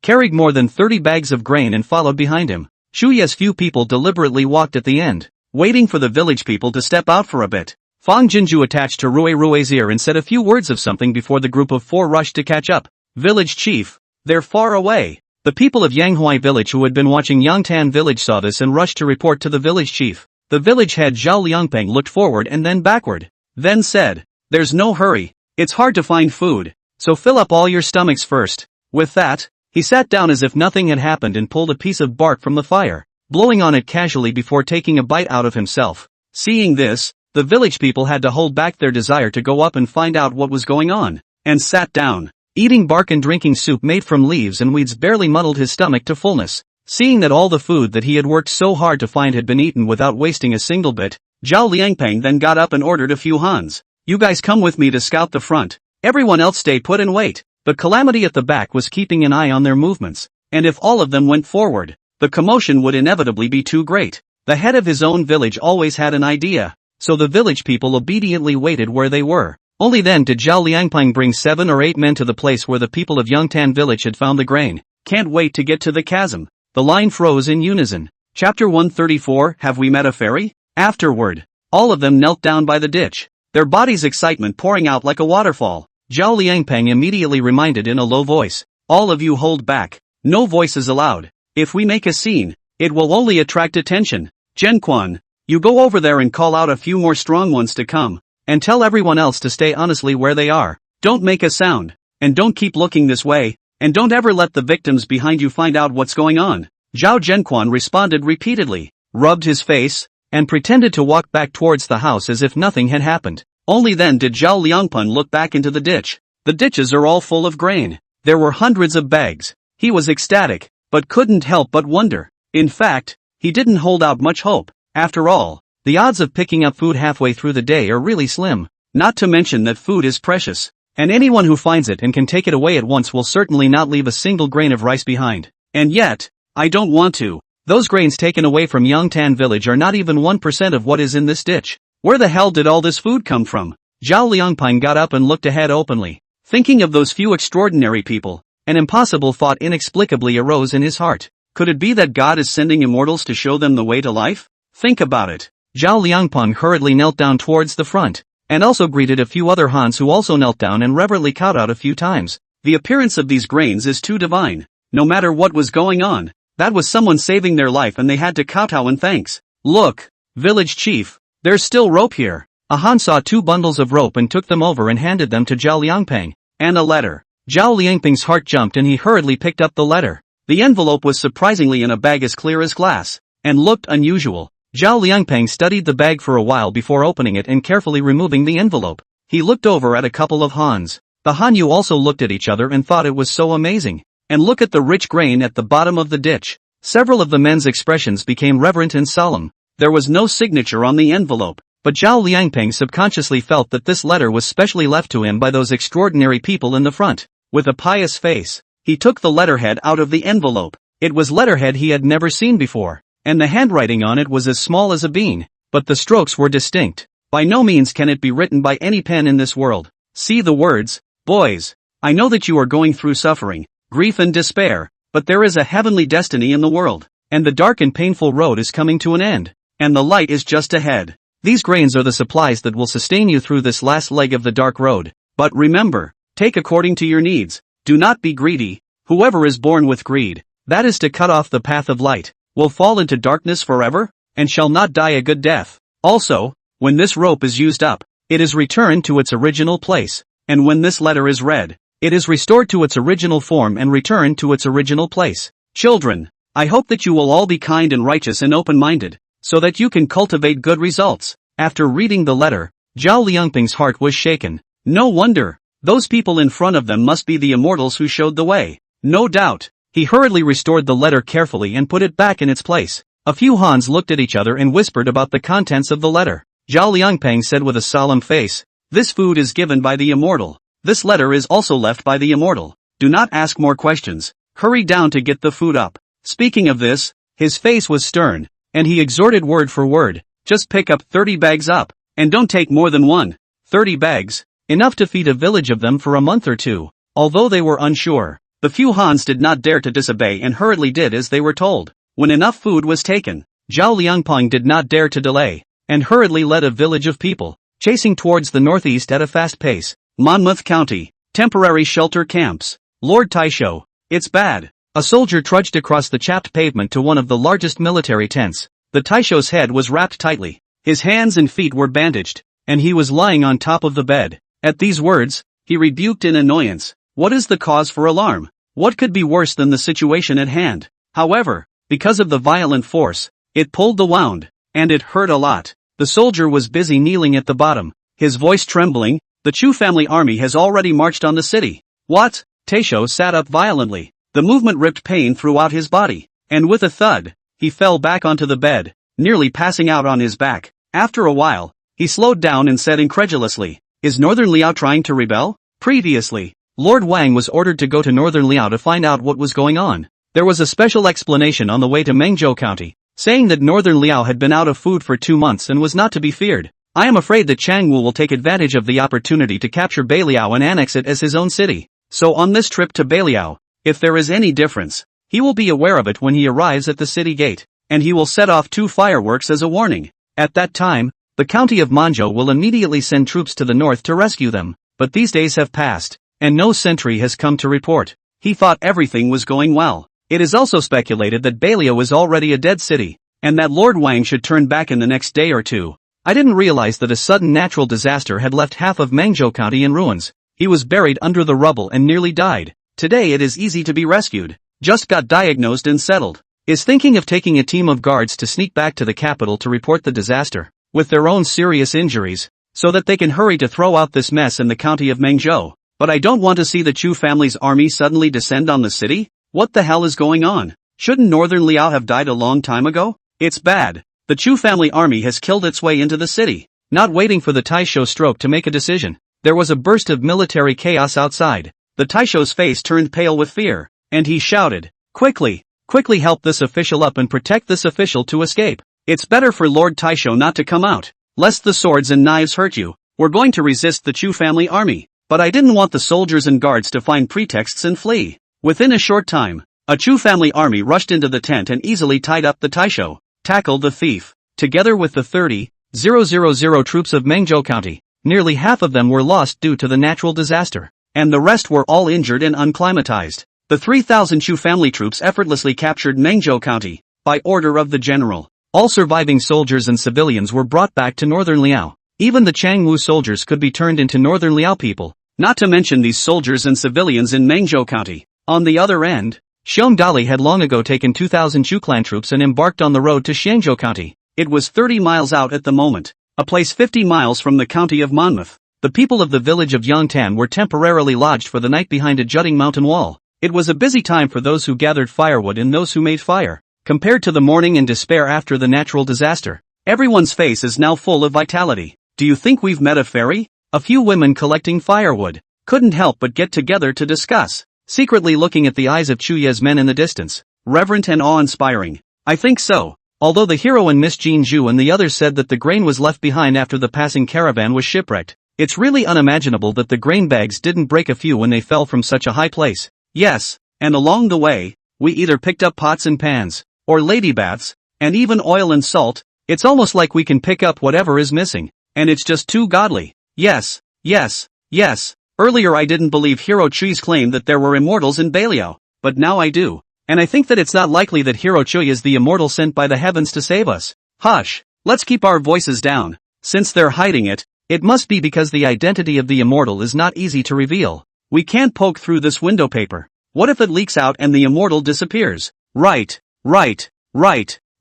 carried more than 30 bags of grain and followed behind him. Shuya's few people deliberately walked at the end, waiting for the village people to step out for a bit. Fong Jinju attached to Rui's ear and said a few words of something before the group of four rushed to catch up. Village chief, they're far away. The people of Yanghui village who had been watching Yangtan village saw this and rushed to report to the village chief. The village head Zhao Liangpeng looked forward and then backward, then said, there's no hurry, it's hard to find food, so fill up all your stomachs first. With that, he sat down as if nothing had happened and pulled a piece of bark from the fire, blowing on it casually before taking a bite out of himself. Seeing this, the village people had to hold back their desire to go up and find out what was going on, and sat down. Eating bark and drinking soup made from leaves and weeds barely muddled his stomach to fullness. Seeing that all the food that he had worked so hard to find had been eaten without wasting a single bit, Zhao Liangpeng then got up and ordered a few Hans. You guys come with me to scout the front. Everyone else stay put and wait. The calamity at the back was keeping an eye on their movements, and if all of them went forward, the commotion would inevitably be too great. The head of his own village always had an idea, so the village people obediently waited where they were. Only then did Zhao Liangpeng bring 7 or 8 men to the place where the people of Yongtan village had found the grain. Can't wait to get to the chasm. The line froze in unison. Chapter 134, Have we met a fairy? Afterward, all of them knelt down by the ditch, their bodies' excitement pouring out like a waterfall. Zhao Liangpeng immediately reminded in a low voice, all of you hold back, no voices allowed. If we make a scene, it will only attract attention. Zhenquan, you go over there and call out a few more strong ones to come, and tell everyone else to stay honestly where they are. Don't make a sound, and don't keep looking this way, and don't ever let the victims behind you find out what's going on. Zhao Zhenquan responded repeatedly, rubbed his face, and pretended to walk back towards the house as if nothing had happened. Only then did Zhao Liangpeng look back into the ditch. The ditches are all full of grain. There were hundreds of bags. He was ecstatic, but couldn't help but wonder. In fact, he didn't hold out much hope. After all, the odds of picking up food halfway through the day are really slim. Not to mention that food is precious, and anyone who finds it and can take it away at once will certainly not leave a single grain of rice behind. And yet, I don't want to. Those grains taken away from Yongtan village are not even 1% of what is in this ditch. Where the hell did all this food come from? Zhao Liangpeng got up and looked ahead openly. Thinking of those few extraordinary people, an impossible thought inexplicably arose in his heart. Could it be that God is sending immortals to show them the way to life? Think about it. Zhao Liangpeng hurriedly knelt down towards the front, and also greeted a few other Hans who also knelt down and reverently kowtowed a few times. The appearance of these grains is too divine. No matter what was going on, that was someone saving their life and they had to kowtow in thanks. Look, village chief, there's still rope here. A Han saw 2 bundles of rope and took them over and handed them to Zhao Liangpeng. And a letter. Zhao Liangpeng's heart jumped and he hurriedly picked up the letter. The envelope was surprisingly in a bag as clear as glass, and looked unusual. Zhao Liangpeng studied the bag for a while before opening it and carefully removing the envelope. He looked over at a couple of Hans. The Hanyu also looked at each other and thought it was so amazing. And look at the rich grain at the bottom of the ditch. Several of the men's expressions became reverent and solemn. There was no signature on the envelope, but Zhao Liangpeng subconsciously felt that this letter was specially left to him by those extraordinary people in the front. With a pious face, he took the letterhead out of the envelope. It was letterhead he had never seen before, and the handwriting on it was as small as a bean, but the strokes were distinct. By no means can it be written by any pen in this world. See the words, boys, I know that you are going through suffering, grief and despair, but there is a heavenly destiny in the world, and the dark and painful road is coming to an end, and the light is just ahead. These grains are the supplies that will sustain you through this last leg of the dark road, but remember, take according to your needs, do not be greedy. Whoever is born with greed, that is to cut off the path of light, will fall into darkness forever, and shall not die a good death. Also, when this rope is used up, it is returned to its original place, and when this letter is read, it is restored to its original form and returned to its original place. Children, I hope that you will all be kind and righteous and open-minded, so that you can cultivate good results. After reading the letter, Zhao Liangpeng's heart was shaken. No wonder, those people in front of them must be the immortals who showed the way. No doubt. He hurriedly restored the letter carefully and put it back in its place. A few Hans looked at each other and whispered about the contents of the letter. Zhao Liangpeng said with a solemn face, this food is given by the immortal. This letter is also left by the immortal. Do not ask more questions. Hurry down to get the food up. Speaking of this, his face was stern, and he exhorted word for word, just pick up 30 bags up, and don't take more than 30 bags, enough to feed a village of them for a month or 2. Although they were unsure, the few Hans did not dare to disobey and hurriedly did as they were told. When enough food was taken, Zhao Liangpeng did not dare to delay, and hurriedly led a village of people, chasing towards the northeast at a fast pace. Monmouth County, temporary shelter camps. Lord Taisho, it's bad. A soldier trudged across the chapped pavement to one of the largest military tents. The Taisho's head was wrapped tightly, his hands and feet were bandaged, and he was lying on top of the bed. At these words, he rebuked in annoyance. What is the cause for alarm? What could be worse than the situation at hand? However, because of the violent force, it pulled the wound, and it hurt a lot. The soldier was busy kneeling at the bottom, his voice trembling. The Chu family army has already marched on the city. What? Taisho sat up violently. The movement ripped pain throughout his body, and with a thud, he fell back onto the bed, nearly passing out on his back. After a while, he slowed down and said incredulously, is Northern Liao trying to rebel? Previously, Lord Wang was ordered to go to Northern Liao to find out what was going on. There was a special explanation on the way to Mengzhou County, saying that Northern Liao had been out of food for 2 months and was not to be feared. I am afraid that Chang Wu will take advantage of the opportunity to capture Beiliao and annex it as his own city. So on this trip to Beiliao, if there is any difference, he will be aware of it when he arrives at the city gate, and he will set off 2 fireworks as a warning. At that time, the county of Manzhou will immediately send troops to the north to rescue them, but these days have passed, and no sentry has come to report. He thought everything was going well. It is also speculated that Beiliao is already a dead city, and that Lord Wang should turn back in the next day or two. I didn't realize that a sudden natural disaster had left half of Mengzhou County in ruins. He was buried under the rubble and nearly died. Today it is easy to be rescued. Just got diagnosed and settled. Is thinking of taking a team of guards to sneak back to the capital to report the disaster, with their own serious injuries, so that they can hurry to throw out this mess in the county of Mengzhou. But I don't want to see the Chu family's army suddenly descend on the city. What the hell is going on? Shouldn't Northern Liao have died a long time ago? It's bad. The Chu family army has killed its way into the city. Not waiting for the Taisho stroke to make a decision, there was a burst of military chaos outside. The Taisho's face turned pale with fear, and he shouted, "Quickly! Quickly help this official up and protect this official to escape. It's better for Lord Taisho not to come out, lest the swords and knives hurt you. We're going to resist the Chu family army." But I didn't want the soldiers and guards to find pretexts and flee. Within a short time, a Chu family army rushed into the tent and easily tied up the Taisho, tackled the thief. Together with the 30,000 troops of Mengzhou County, nearly half of them were lost due to the natural disaster, and the rest were all injured and unclimatized. The 3,000 Chu family troops effortlessly captured Mengzhou County, by order of the general. All surviving soldiers and civilians were brought back to Northern Liao. Even the Changwu soldiers could be turned into Northern Liao people, not to mention these soldiers and civilians in Mengzhou County. On the other end, Xiong Dali had long ago taken 2,000 Chu clan troops and embarked on the road to Xiangzhou County. It was 30 miles out at the moment, a place 50 miles from the county of Monmouth. The people of the village of Yangtan were temporarily lodged for the night behind a jutting mountain wall. It was a busy time for those who gathered firewood and those who made fire. Compared to the mourning and despair after the natural disaster, everyone's face is now full of vitality. Do you think we've met a fairy? A few women collecting firewood couldn't help but get together to discuss, secretly looking at the eyes of Chu Ye's men in the distance, reverent and awe-inspiring. I think so. Although the hero and Miss Jean Zhu and the others said that the grain was left behind after the passing caravan was shipwrecked, it's really unimaginable that the grain bags didn't break a few when they fell from such a high place. Yes, and along the way, we either picked up pots and pans, or lady baths, and even oil and salt. It's almost like we can pick up whatever is missing, and it's just too godly. Yes, yes, yes. Earlier I didn't believe Hero Chui's claim that there were immortals in Beiliao, but now I do. And I think that it's not likely that Hero Chui is the immortal sent by the heavens to save us. Hush, let's keep our voices down. Since they're hiding it, it must be because the identity of the immortal is not easy to reveal. We can't poke through this window paper. What if it leaks out and the immortal disappears? Right.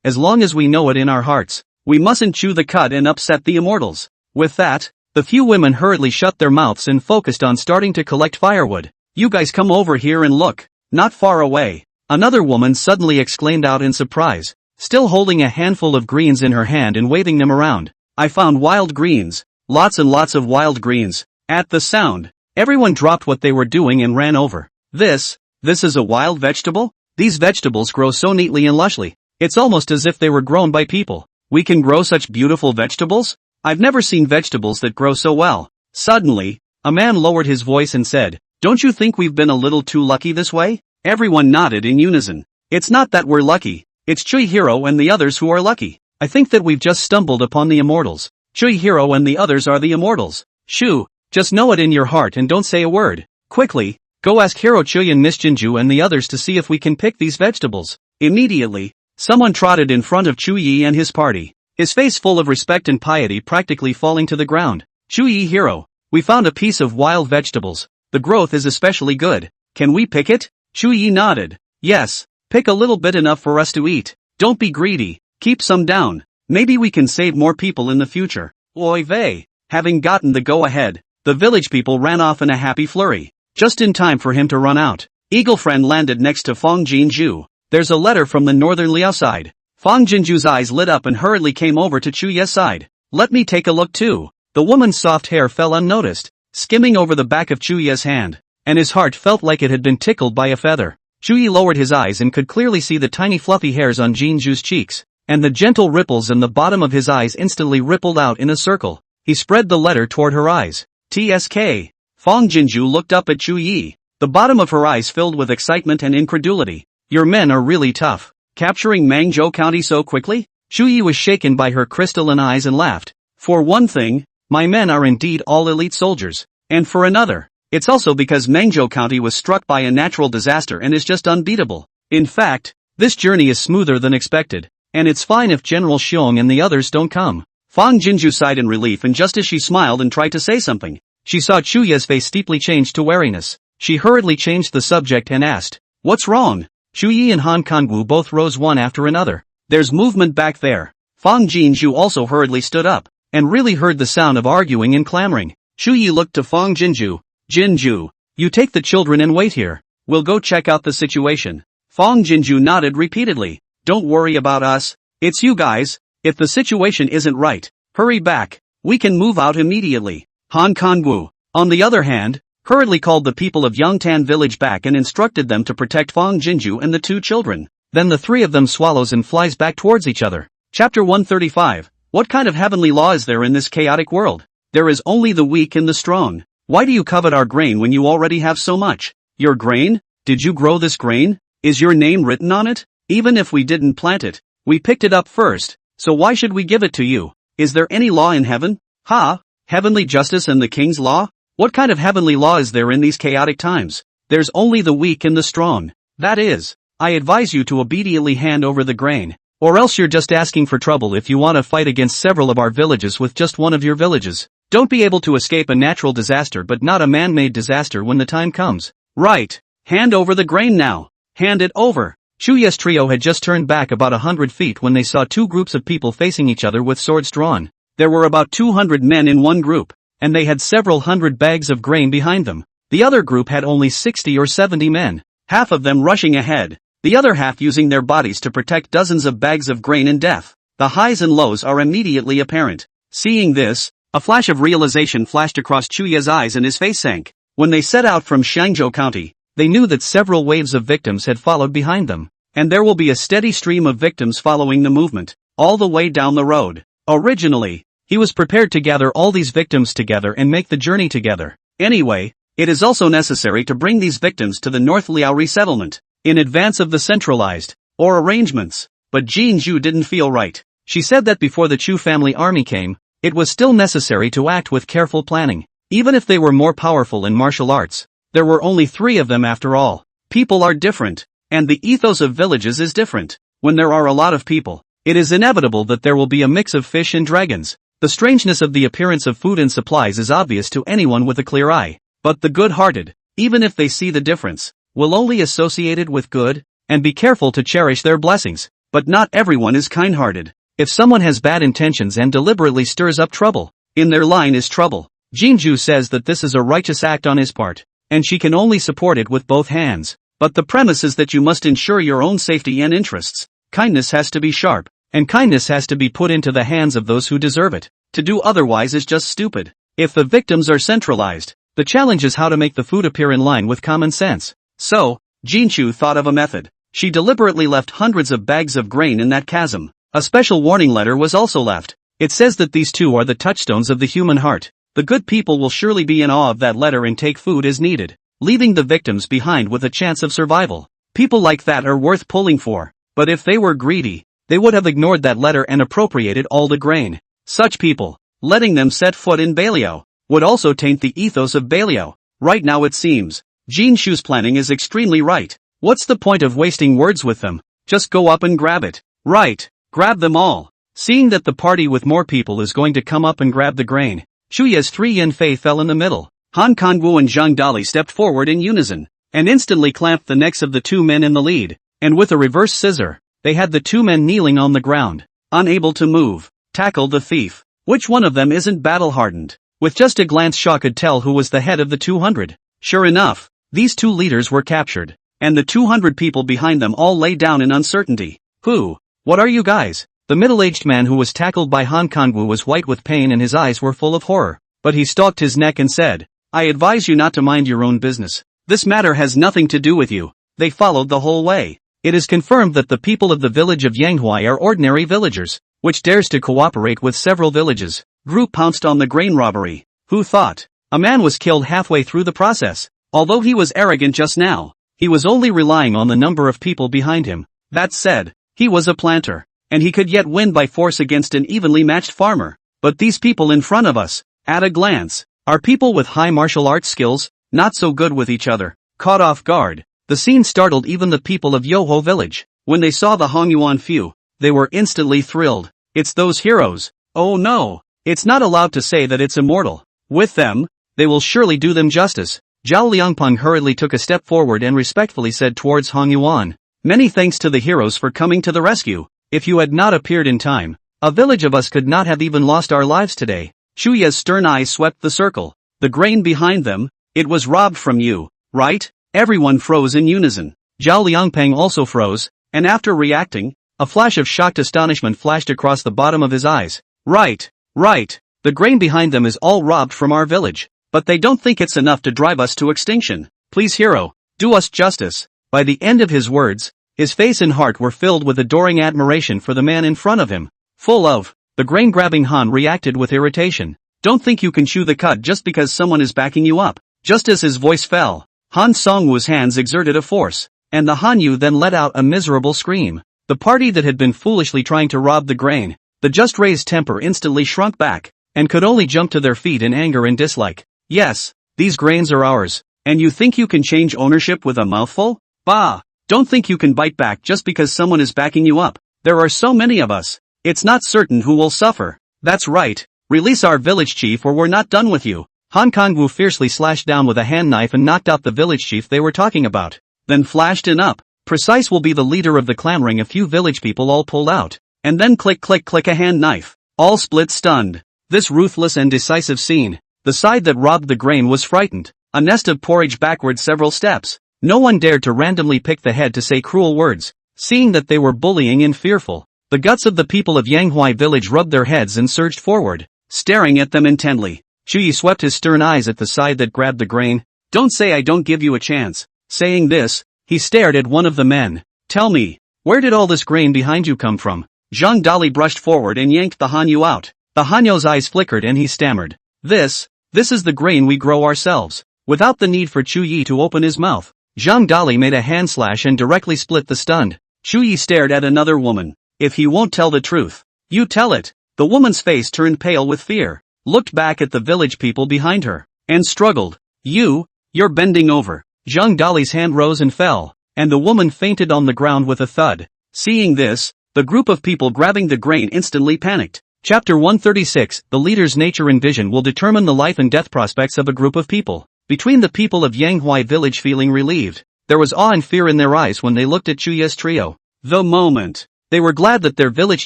As long as we know it in our hearts, we mustn't chew the cud and upset the immortals. With that, the few women hurriedly shut their mouths and focused on starting to collect firewood. You guys come over here and look. Not far away, another woman suddenly exclaimed out in surprise, still holding a handful of greens in her hand and waving them around. I found wild greens. Lots and lots of wild greens. At the sound, everyone dropped what they were doing and ran over. This is a wild vegetable? These vegetables grow so neatly and lushly. It's almost as if they were grown by people. We can grow such beautiful vegetables? I've never seen vegetables that grow so well. Suddenly, a man lowered his voice and said, "Don't you think we've been a little too lucky this way?" Everyone nodded in unison. It's not that we're lucky, it's Chui Hero and the others who are lucky. I think that we've just stumbled upon the immortals. Chui Hero and the others are the immortals. Shoo, just know it in your heart and don't say a word. Quickly, go ask Hero Chui and Miss Jinju and the others to see if we can pick these vegetables. Immediately, someone trotted in front of Chu Yi and his party, his face full of respect and piety practically falling to the ground. Chu Yi Hero, we found a piece of wild vegetables. The growth is especially good. Can we pick it? Chu Yi nodded. Yes, pick a little bit enough for us to eat. Don't be greedy, keep some down. Maybe we can save more people in the future. Oy vey. Having gotten the go-ahead, the village people ran off in a happy flurry. Just in time for him to run out, Eagle Friend landed next to Fong Jinju. There's a letter from the Northern Liao side. Fong Jinju's eyes lit up and hurriedly came over to Chu Ye's side. Let me take a look too. The woman's soft hair fell unnoticed, skimming over the back of Chu Ye's hand, and his heart felt like it had been tickled by a feather. Yi lowered his eyes and could clearly see the tiny fluffy hairs on Jinju's cheeks, and the gentle ripples in the bottom of his eyes instantly rippled out in a circle. He spread the letter toward her eyes. TSK. Fong Jinju looked up at Yi. The bottom of her eyes filled with excitement and incredulity. Your men are really tough. Capturing Mangzhou County so quickly? Yi was shaken by her crystalline eyes and laughed. For one thing, my men are indeed all elite soldiers. And for another, it's also because Mangzhou County was struck by a natural disaster and is just unbeatable. In fact, this journey is smoother than expected. And it's fine if General Xiong and the others don't come. Fong Jinju sighed in relief, and just as she smiled and tried to say something, she saw Chuya's face steeply change to wariness. She hurriedly changed the subject and asked, "What's wrong?" Yi and Han Kangwu both rose one after another. "There's movement back there." Fong Jinju also hurriedly stood up, and really heard the sound of arguing and clamoring. Yi looked to Fong Jinju. "Jinju, you take the children and wait here. We'll go check out the situation." Fong Jinju nodded repeatedly. "Don't worry about us. It's you guys. If the situation isn't right, hurry back. We can move out immediately." Han Kangwu, on the other hand, hurriedly called the people of Yongtan village back and instructed them to protect Fong Jinju and the two children. Then the three of them swallows and flies back towards each other. Chapter 135. What kind of heavenly law is there in this chaotic world? There is only the weak and the strong. Why do you covet our grain when you already have so much? Your grain? Did you grow this grain? Is your name written on it? Even if we didn't plant it, we picked it up first, so why should we give it to you? Is there any law in heaven? Ha? Heavenly justice and the king's law? What kind of heavenly law is there in these chaotic times? There's only the weak and the strong. That is, I advise you to obediently hand over the grain, or else you're just asking for trouble if you want to fight against several of our villages with just one of your villages. Don't be able to escape a natural disaster but not a man-made disaster when the time comes. Right. Hand over the grain now. Hand it over. Chuya's trio had just turned back about 100 feet when they saw two groups of people facing each other with swords drawn. There were about 200 men in one group, and they had several hundred bags of grain behind them. The other group had only 60 or 70 men, half of them rushing ahead, the other half using their bodies to protect dozens of bags of grain in death. The highs and lows are immediately apparent. Seeing this, a flash of realization flashed across Chuya's eyes and his face sank. When they set out from Shangzhou County, they knew that several waves of victims had followed behind them, and there will be a steady stream of victims following the movement, all the way down the road. Originally, he was prepared to gather all these victims together and make the journey together. Anyway, it is also necessary to bring these victims to the North Liaori settlement, in advance of the centralized, or arrangements. But Jin Zhu didn't feel right. She said that before the Chu family army came, it was still necessary to act with careful planning. Even if they were more powerful in martial arts, there were only 3 of them after all. People are different, and the ethos of villages is different. When there are a lot of people, it is inevitable that there will be a mix of fish and dragons. The strangeness of the appearance of food and supplies is obvious to anyone with a clear eye. But the good-hearted, even if they see the difference, will only associate it with good, and be careful to cherish their blessings. But not everyone is kind-hearted. If someone has bad intentions and deliberately stirs up trouble, in their line is trouble. Jinju says that this is a righteous act on his part, and she can only support it with both hands. But the premise is that you must ensure your own safety and interests. Kindness has to be sharp, and kindness has to be put into the hands of those who deserve it. To do otherwise is just stupid. If the victims are centralized, the challenge is how to make the food appear in line with common sense. So, Jinchu thought of a method. She deliberately left hundreds of bags of grain in that chasm. A special warning letter was also left. It says that these two are the touchstones of the human heart. The good people will surely be in awe of that letter and take food as needed, leaving the victims behind with a chance of survival. People like that are worth pulling for. But if they were greedy, they would have ignored that letter and appropriated all the grain. Such people, letting them set foot in Baliao, would also taint the ethos of Baliao. Right now it seems, Jin Shu's planning is extremely right. What's the point of wasting words with them? Just go up and grab it. Right, grab them all. Seeing that the party with more people is going to come up and grab the grain, Shuya's 3 Yin Fei fell in the middle. Han Kangwu and Zhang Dali stepped forward in unison, and instantly clamped the necks of the 2 men in the lead, and with a reverse scissor, they had the 2 men kneeling on the ground, unable to move. Tackle the thief. Which one of them isn't battle-hardened? With just a glance Shaw could tell who was the head of the 200. Sure enough, these 2 leaders were captured, and the 200 people behind them all lay down in uncertainty. Who? What are you guys? The middle-aged man who was tackled by Han Kangwu was white with pain and his eyes were full of horror, but he stalked his neck and said, I advise you not to mind your own business. This matter has nothing to do with you. they followed the whole way. It is confirmed that the people of the village of Yanghua are ordinary villagers, which dares to cooperate with several villages. Group pounced on the grain robbery. Who thought? A man was killed halfway through the process. Although he was arrogant just now, he was only relying on the number of people behind him. That said, he was a planter, and he could yet win by force against an evenly matched farmer. But these people in front of us, at a glance, are people with high martial arts skills, not so good with each other. Caught off guard, the scene startled even the people of Yoho village. When they saw the Hongyuan few, they were instantly thrilled. It's those heroes. Oh no, it's not allowed to say that it's immortal. With them, they will surely do them justice. Zhao Liangpeng hurriedly took a step forward and respectfully said towards Hongyuan, "Many thanks to the heroes for coming to the rescue. If you had not appeared in time, a village of us could not have even lost our lives today." Chuya's stern eyes swept the circle. The grain behind them, it was robbed from you, right? Everyone froze in unison. Zhao Liangpeng also froze, and after reacting, a flash of shocked astonishment flashed across the bottom of his eyes. Right. The grain behind them is all robbed from our village. But they don't think it's enough to drive us to extinction. Please hero, do us justice. By the end of his words, his face and heart were filled with adoring admiration for the man in front of him. The grain-grabbing Han reacted with irritation. Don't think you can chew the cud just because someone is backing you up. Just as his voice fell, Han Songwoo's hands exerted a force, and the Hanyu then let out a miserable scream. The party that had been foolishly trying to rob the grain, the just raised temper instantly shrunk back, and could only jump to their feet in anger and dislike. Yes, these grains are ours, and you think you can change ownership with a mouthful? Bah! Don't think you can bite back just because someone is backing you up. There are so many of us. It's not certain who will suffer. That's right. Release our village chief or we're not done with you. Han Kangwu fiercely slashed down with a hand knife and knocked out the village chief they were talking about. Then flashed in up. Precise will be the leader of the clamoring. A few village people all pulled out. And then click a hand knife. All split stunned. This ruthless and decisive scene. The side that robbed the grain was frightened. A nest of porridge backward several steps. No one dared to randomly pick the head to say cruel words, seeing that they were bullying and fearful. The guts of the people of Yanghua village rubbed their heads and surged forward, staring at them intently. Chuyi swept his stern eyes at the side that grabbed the grain. Don't say I don't give you a chance. Saying this, he stared at one of the men. Tell me, where did all this grain behind you come from? Zhang Dali brushed forward and yanked the Hanyu out. The Hanyu's eyes flickered and he stammered. This is the grain we grow ourselves. Without the need for Chu Yi to open his mouth, Zhang Dali made a hand slash and directly split the stunned. Chu Yi stared at another woman. If he won't tell the truth, you tell it. The woman's face turned pale with fear, looked back at the village people behind her, and struggled. You're bending over. Zhang Dali's hand rose and fell, and the woman fainted on the ground with a thud. Seeing this, the group of people grabbing the grain instantly panicked. Chapter 136, The leader's nature and vision will determine the life and death prospects of a group of people. Between the people of Yanghua village feeling relieved, there was awe and fear in their eyes when they looked at Chuya's trio. The moment. They were glad that their village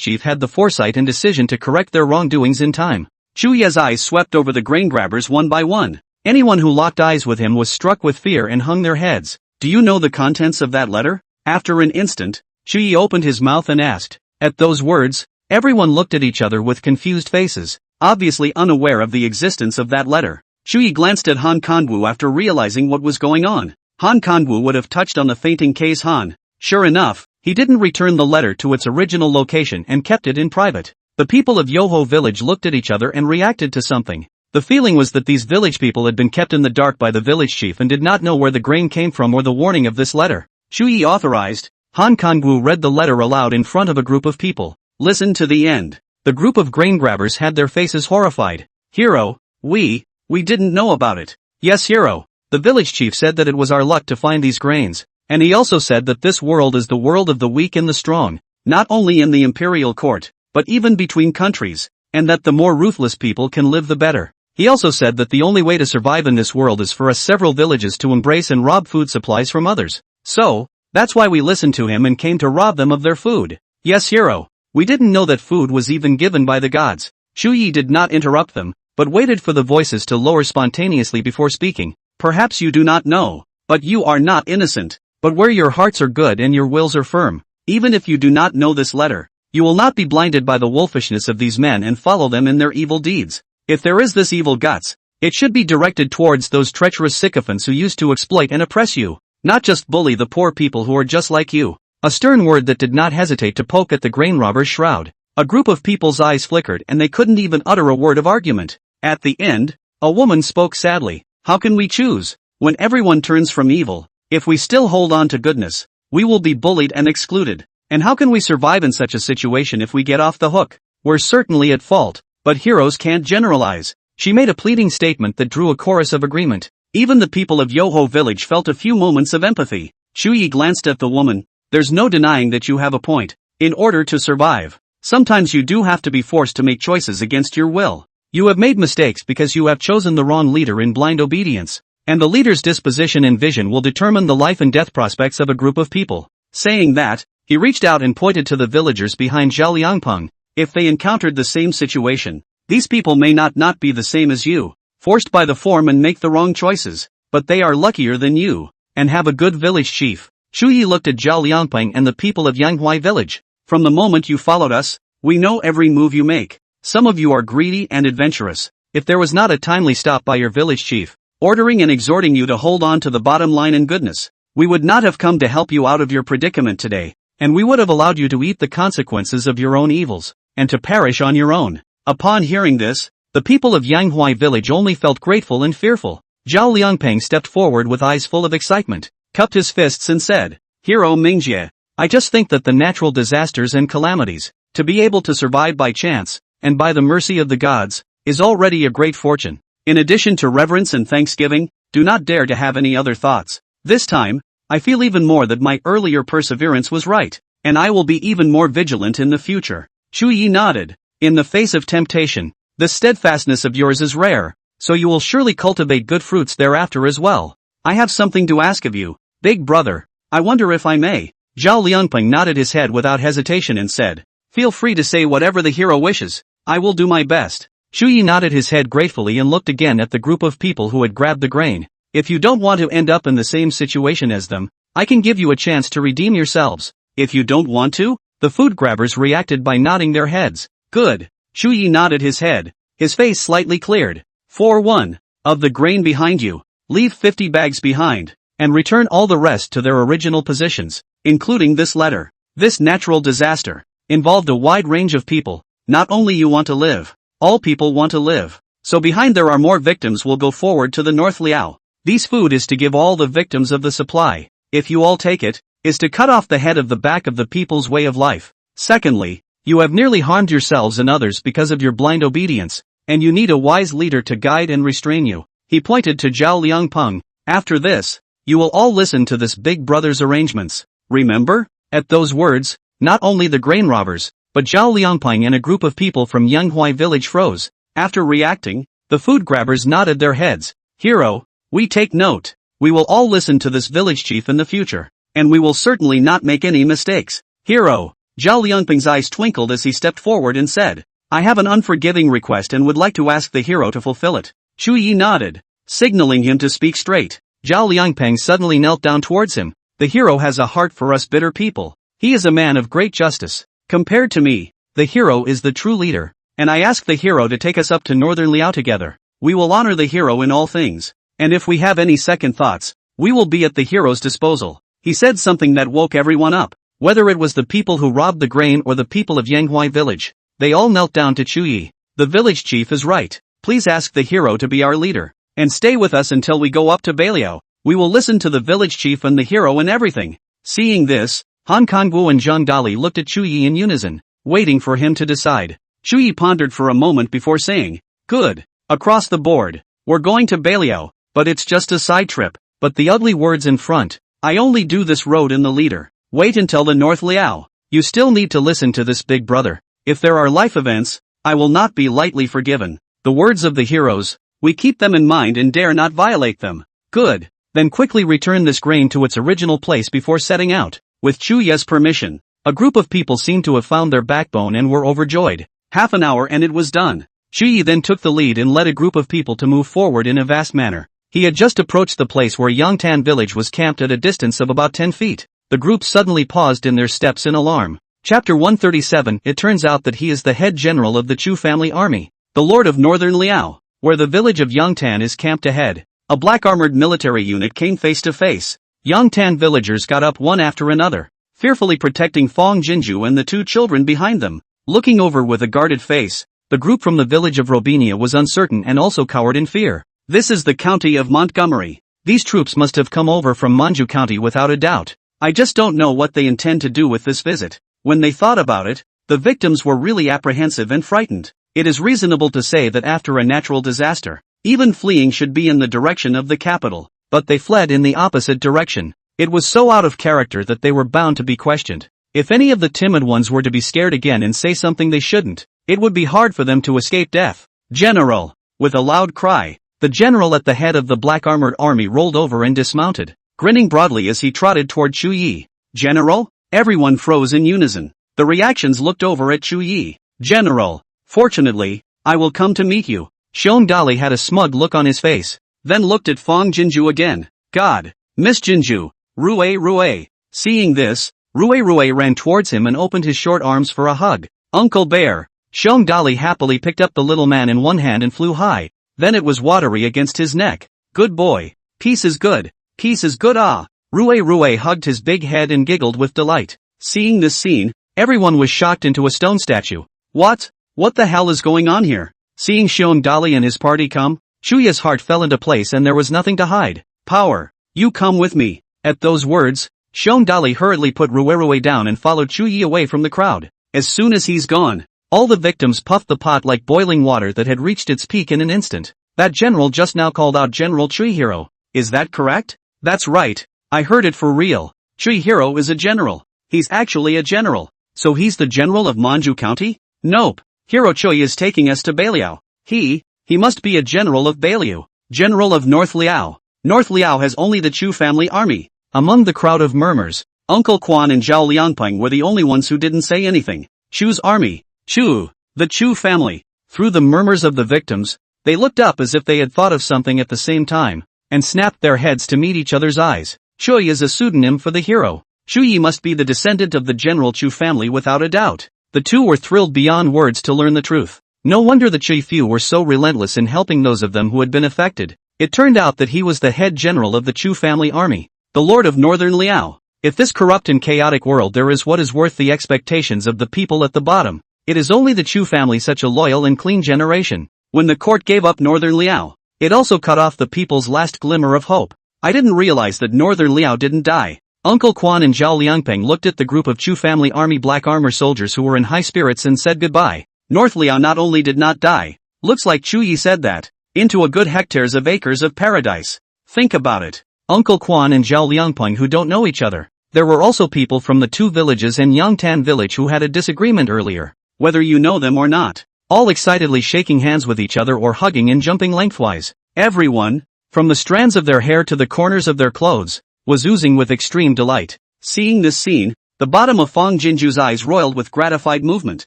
chief had the foresight and decision to correct their wrongdoings in time. Chuya's eyes swept over the grain grabbers one by one. Anyone who locked eyes with him was struck with fear and hung their heads. Do you know the contents of that letter? After an instant, Chuyi opened his mouth and asked. At those words, everyone looked at each other with confused faces, obviously unaware of the existence of that letter. Chuyi glanced at Han Kanwu after realizing what was going on. Han Kanwu would have touched on the fainting case Han. Sure enough, he didn't return the letter to its original location and kept it in private. The people of Yoho village looked at each other and reacted to something. The feeling was that these village people had been kept in the dark by the village chief and did not know where the grain came from or the warning of this letter. Chuyi authorized. Han Kanwu read the letter aloud in front of a group of people. Listen to the end. The group of grain grabbers had their faces horrified. Hero, we didn't know about it. Yes, hero. The village chief said that it was our luck to find these grains, and he also said that this world is the world of the weak and the strong, not only in the imperial court, but even between countries, and that the more ruthless people can live the better. He also said that the only way to survive in this world is for us several villages to embrace and rob food supplies from others. So, that's why we listened to him and came to rob them of their food. Yes, hero. We didn't know that food was even given by the gods. Chuyi did not interrupt them, but waited for the voices to lower spontaneously before speaking. Perhaps you do not know, but you are not innocent. But where your hearts are good and your wills are firm, even if you do not know this letter, you will not be blinded by the wolfishness of these men and follow them in their evil deeds. If there is this evil guts, it should be directed towards those treacherous sycophants who used to exploit and oppress you. Not just bully the poor people who are just like you. A stern word that did not hesitate to poke at the grain robber's shroud. A group of people's eyes flickered and they couldn't even utter a word of argument. At the end, a woman spoke sadly. How can we choose? When everyone turns from evil, if we still hold on to goodness, we will be bullied and excluded. And how can we survive in such a situation if we get off the hook? We're certainly at fault, but heroes can't generalize. She made a pleading statement that drew a chorus of agreement. Even the people of Yoho village felt a few moments of empathy. Chuyi glanced at the woman. There's no denying that you have a point. In order to survive, sometimes you do have to be forced to make choices against your will. You have made mistakes because you have chosen the wrong leader in blind obedience. And the leader's disposition and vision will determine the life and death prospects of a group of people. Saying that, he reached out and pointed to the villagers behind Zhao Liangpeng. If they encountered the same situation, these people may not be the same as you, forced by the form and make the wrong choices, but they are luckier than you, and have a good village chief. Chuyi looked at Zhao Liangpeng and the people of Yanghua village. From the moment you followed us, we know every move you make. Some of you are greedy and adventurous. If there was not a timely stop by your village chief, ordering and exhorting you to hold on to the bottom line and goodness, we would not have come to help you out of your predicament today, and we would have allowed you to eat the consequences of your own evils, and to perish on your own. Upon hearing this, the people of Yanghua village only felt grateful and fearful. Zhao Liangpeng stepped forward with eyes full of excitement, cupped his fists and said, Hero Mingjie, I just think that the natural disasters and calamities, to be able to survive by chance, and by the mercy of the gods, is already a great fortune. In addition to reverence and thanksgiving, do not dare to have any other thoughts. This time, I feel even more that my earlier perseverance was right, and I will be even more vigilant in the future. Chuyi nodded. In the face of temptation, the steadfastness of yours is rare, so you will surely cultivate good fruits thereafter as well. I have something to ask of you, big brother. I wonder if I may. Zhao Liangpeng nodded his head without hesitation and said, Feel free to say whatever the hero wishes. I will do my best. Chuyi nodded his head gratefully and looked again at the group of people who had grabbed the grain. If you don't want to end up in the same situation as them, I can give you a chance to redeem yourselves. If you don't want to, the food grabbers reacted by nodding their heads. Good. Chuyi nodded his head. His face slightly cleared. 4-1. Of the grain behind you, leave 50 bags behind, and return all the rest to their original positions, including this letter. This natural disaster involved a wide range of people. Not only you want to live, all people want to live. So behind there are more victims will go forward to the North Liao. These food is to give all the victims of the supply. If you all take it, is to cut off the head of the back of the people's way of life. Secondly, you have nearly harmed yourselves and others because of your blind obedience, and you need a wise leader to guide and restrain you. He pointed to Zhao Liangpeng. After this, you will all listen to this big brother's arrangements. Remember? At those words, not only the grain robbers, but Zhao Liangpeng and a group of people from Yanghua village froze. After reacting, the food grabbers nodded their heads. Hero, we take note. We will all listen to this village chief in the future, and we will certainly not make any mistakes. Hero. Zhao Liangpeng's eyes twinkled as he stepped forward and said, I have an unforgiving request and would like to ask the hero to fulfill it. Chuyi nodded, signaling him to speak straight. Zhao Liangpeng suddenly knelt down towards him. The hero has a heart for us bitter people. He is a man of great justice. Compared to me, the hero is the true leader, and I ask the hero to take us up to Northern Liao together. We will honor the hero in all things, and if we have any second thoughts, we will be at the hero's disposal. He said something that woke everyone up. Whether it was the people who robbed the grain or the people of Yanghua village, they all knelt down to Chuyi. The village chief is right. Please ask the hero to be our leader, and stay with us until we go up to Beiliao. We will listen to the village chief and the hero and everything. Seeing this, Han Kangwu and Zhang Dali looked at Chuyi in unison, waiting for him to decide. Chuyi pondered for a moment before saying, Good. Across the board. We're going to Beiliao, but it's just a side trip. But the ugly words in front. I only do this road in the leader. Wait until the North Liao. You still need to listen to this big brother. If there are life events, I will not be lightly forgiven. The words of the heroes, we keep them in mind and dare not violate them. Good. Then quickly return this grain to its original place before setting out. With Chuyi's permission, a group of people seemed to have found their backbone and were overjoyed. Half an hour and it was done. Chuyi then took the lead and led a group of people to move forward in a vast manner. He had just approached the place where Yangtan village was camped at a distance of about 10 feet. The group suddenly paused in their steps in alarm. Chapter 137. It turns out that he is the head general of the Chu family army, the lord of Northern Liao, where the village of Yangtan is camped ahead. A black armored military unit came face to face. Yangtan villagers got up one after another, fearfully protecting Fong Jinju and the two children behind them. Looking over with a guarded face, the group from the village of Robinia was uncertain and also cowered in fear. This is the county of Montgomery. These troops must have come over from Manju County without a doubt. I just don't know what they intend to do with this visit. When they thought about it, the victims were really apprehensive and frightened. It is reasonable to say that after a natural disaster, even fleeing should be in the direction of the capital, but they fled in the opposite direction. It was so out of character that they were bound to be questioned. If any of the timid ones were to be scared again and say something they shouldn't, it would be hard for them to escape death. General! With a loud cry, the general at the head of the black armored army rolled over and dismounted, grinning broadly as he trotted toward Chu Yi. General? Everyone froze in unison. The reactions looked over at Chu Yi. General! Fortunately, I will come to meet you. Xiong Dali had a smug look on his face, then looked at Fong Jinju again. God! Miss Jinju! Rue! Seeing this, Rue ran towards him and opened his short arms for a hug. Uncle Bear! Xiong Dali happily picked up the little man in one hand and flew high. Then it was watery against his neck. Good boy. Peace is good. Peace is good. Ah. Rue hugged his big head and giggled with delight. Seeing this scene, everyone was shocked into a stone statue. What? What the hell is going on here? Seeing Xiong Dali and his party come, Chuya's heart fell into place and there was nothing to hide. Power. You come with me. At those words, Xiong Dali hurriedly put Rue down and followed Chuyi away from the crowd. As soon as he's gone, all the victims puffed the pot like boiling water that had reached its peak in an instant. That general just now called out General Chihiro. Is that correct? That's right. I heard it for real. Chihiro is a general. He's actually a general. So he's the general of Manju County? Nope. Hiro Choi is taking us to Baliao. He must be a general of Baliao. General of North Liao. North Liao has only the Chu family army. Among the crowd of murmurs, Uncle Quan and Zhao Liangpeng were the only ones who didn't say anything. Chu's army. Chu. The Chu family. Through the murmurs of the victims, they looked up as if they had thought of something at the same time, and snapped their heads to meet each other's eyes. Choi is a pseudonym for the hero. Chuyi must be the descendant of the General Chu family without a doubt. The two were thrilled beyond words to learn the truth. No wonder the Chu few were so relentless in helping those of them who had been affected. It turned out that he was the head general of the Chu family army, the Lord of Northern Liao. If this corrupt and chaotic world there is what is worth the expectations of the people at the bottom, it is only the Chu family such a loyal and clean generation. When the court gave up Northern Liao, it also cut off the people's last glimmer of hope. I didn't realize that Northern Liao didn't die. Uncle Quan and Zhao Liangpeng looked at the group of Chu family army black armor soldiers who were in high spirits and said goodbye. North Liao not only did not die, looks like Chu Yi said that, into a good hectares of acres of paradise. Think about it. Uncle Quan and Zhao Liangpeng who don't know each other. There were also people from the two villages and Yangtan village who had a disagreement earlier, whether you know them or not. All excitedly shaking hands with each other or hugging and jumping lengthwise. Everyone, from the strands of their hair to the corners of their clothes, was oozing with extreme delight. Seeing this scene, the bottom of Fong Jinju's eyes roiled with gratified movement.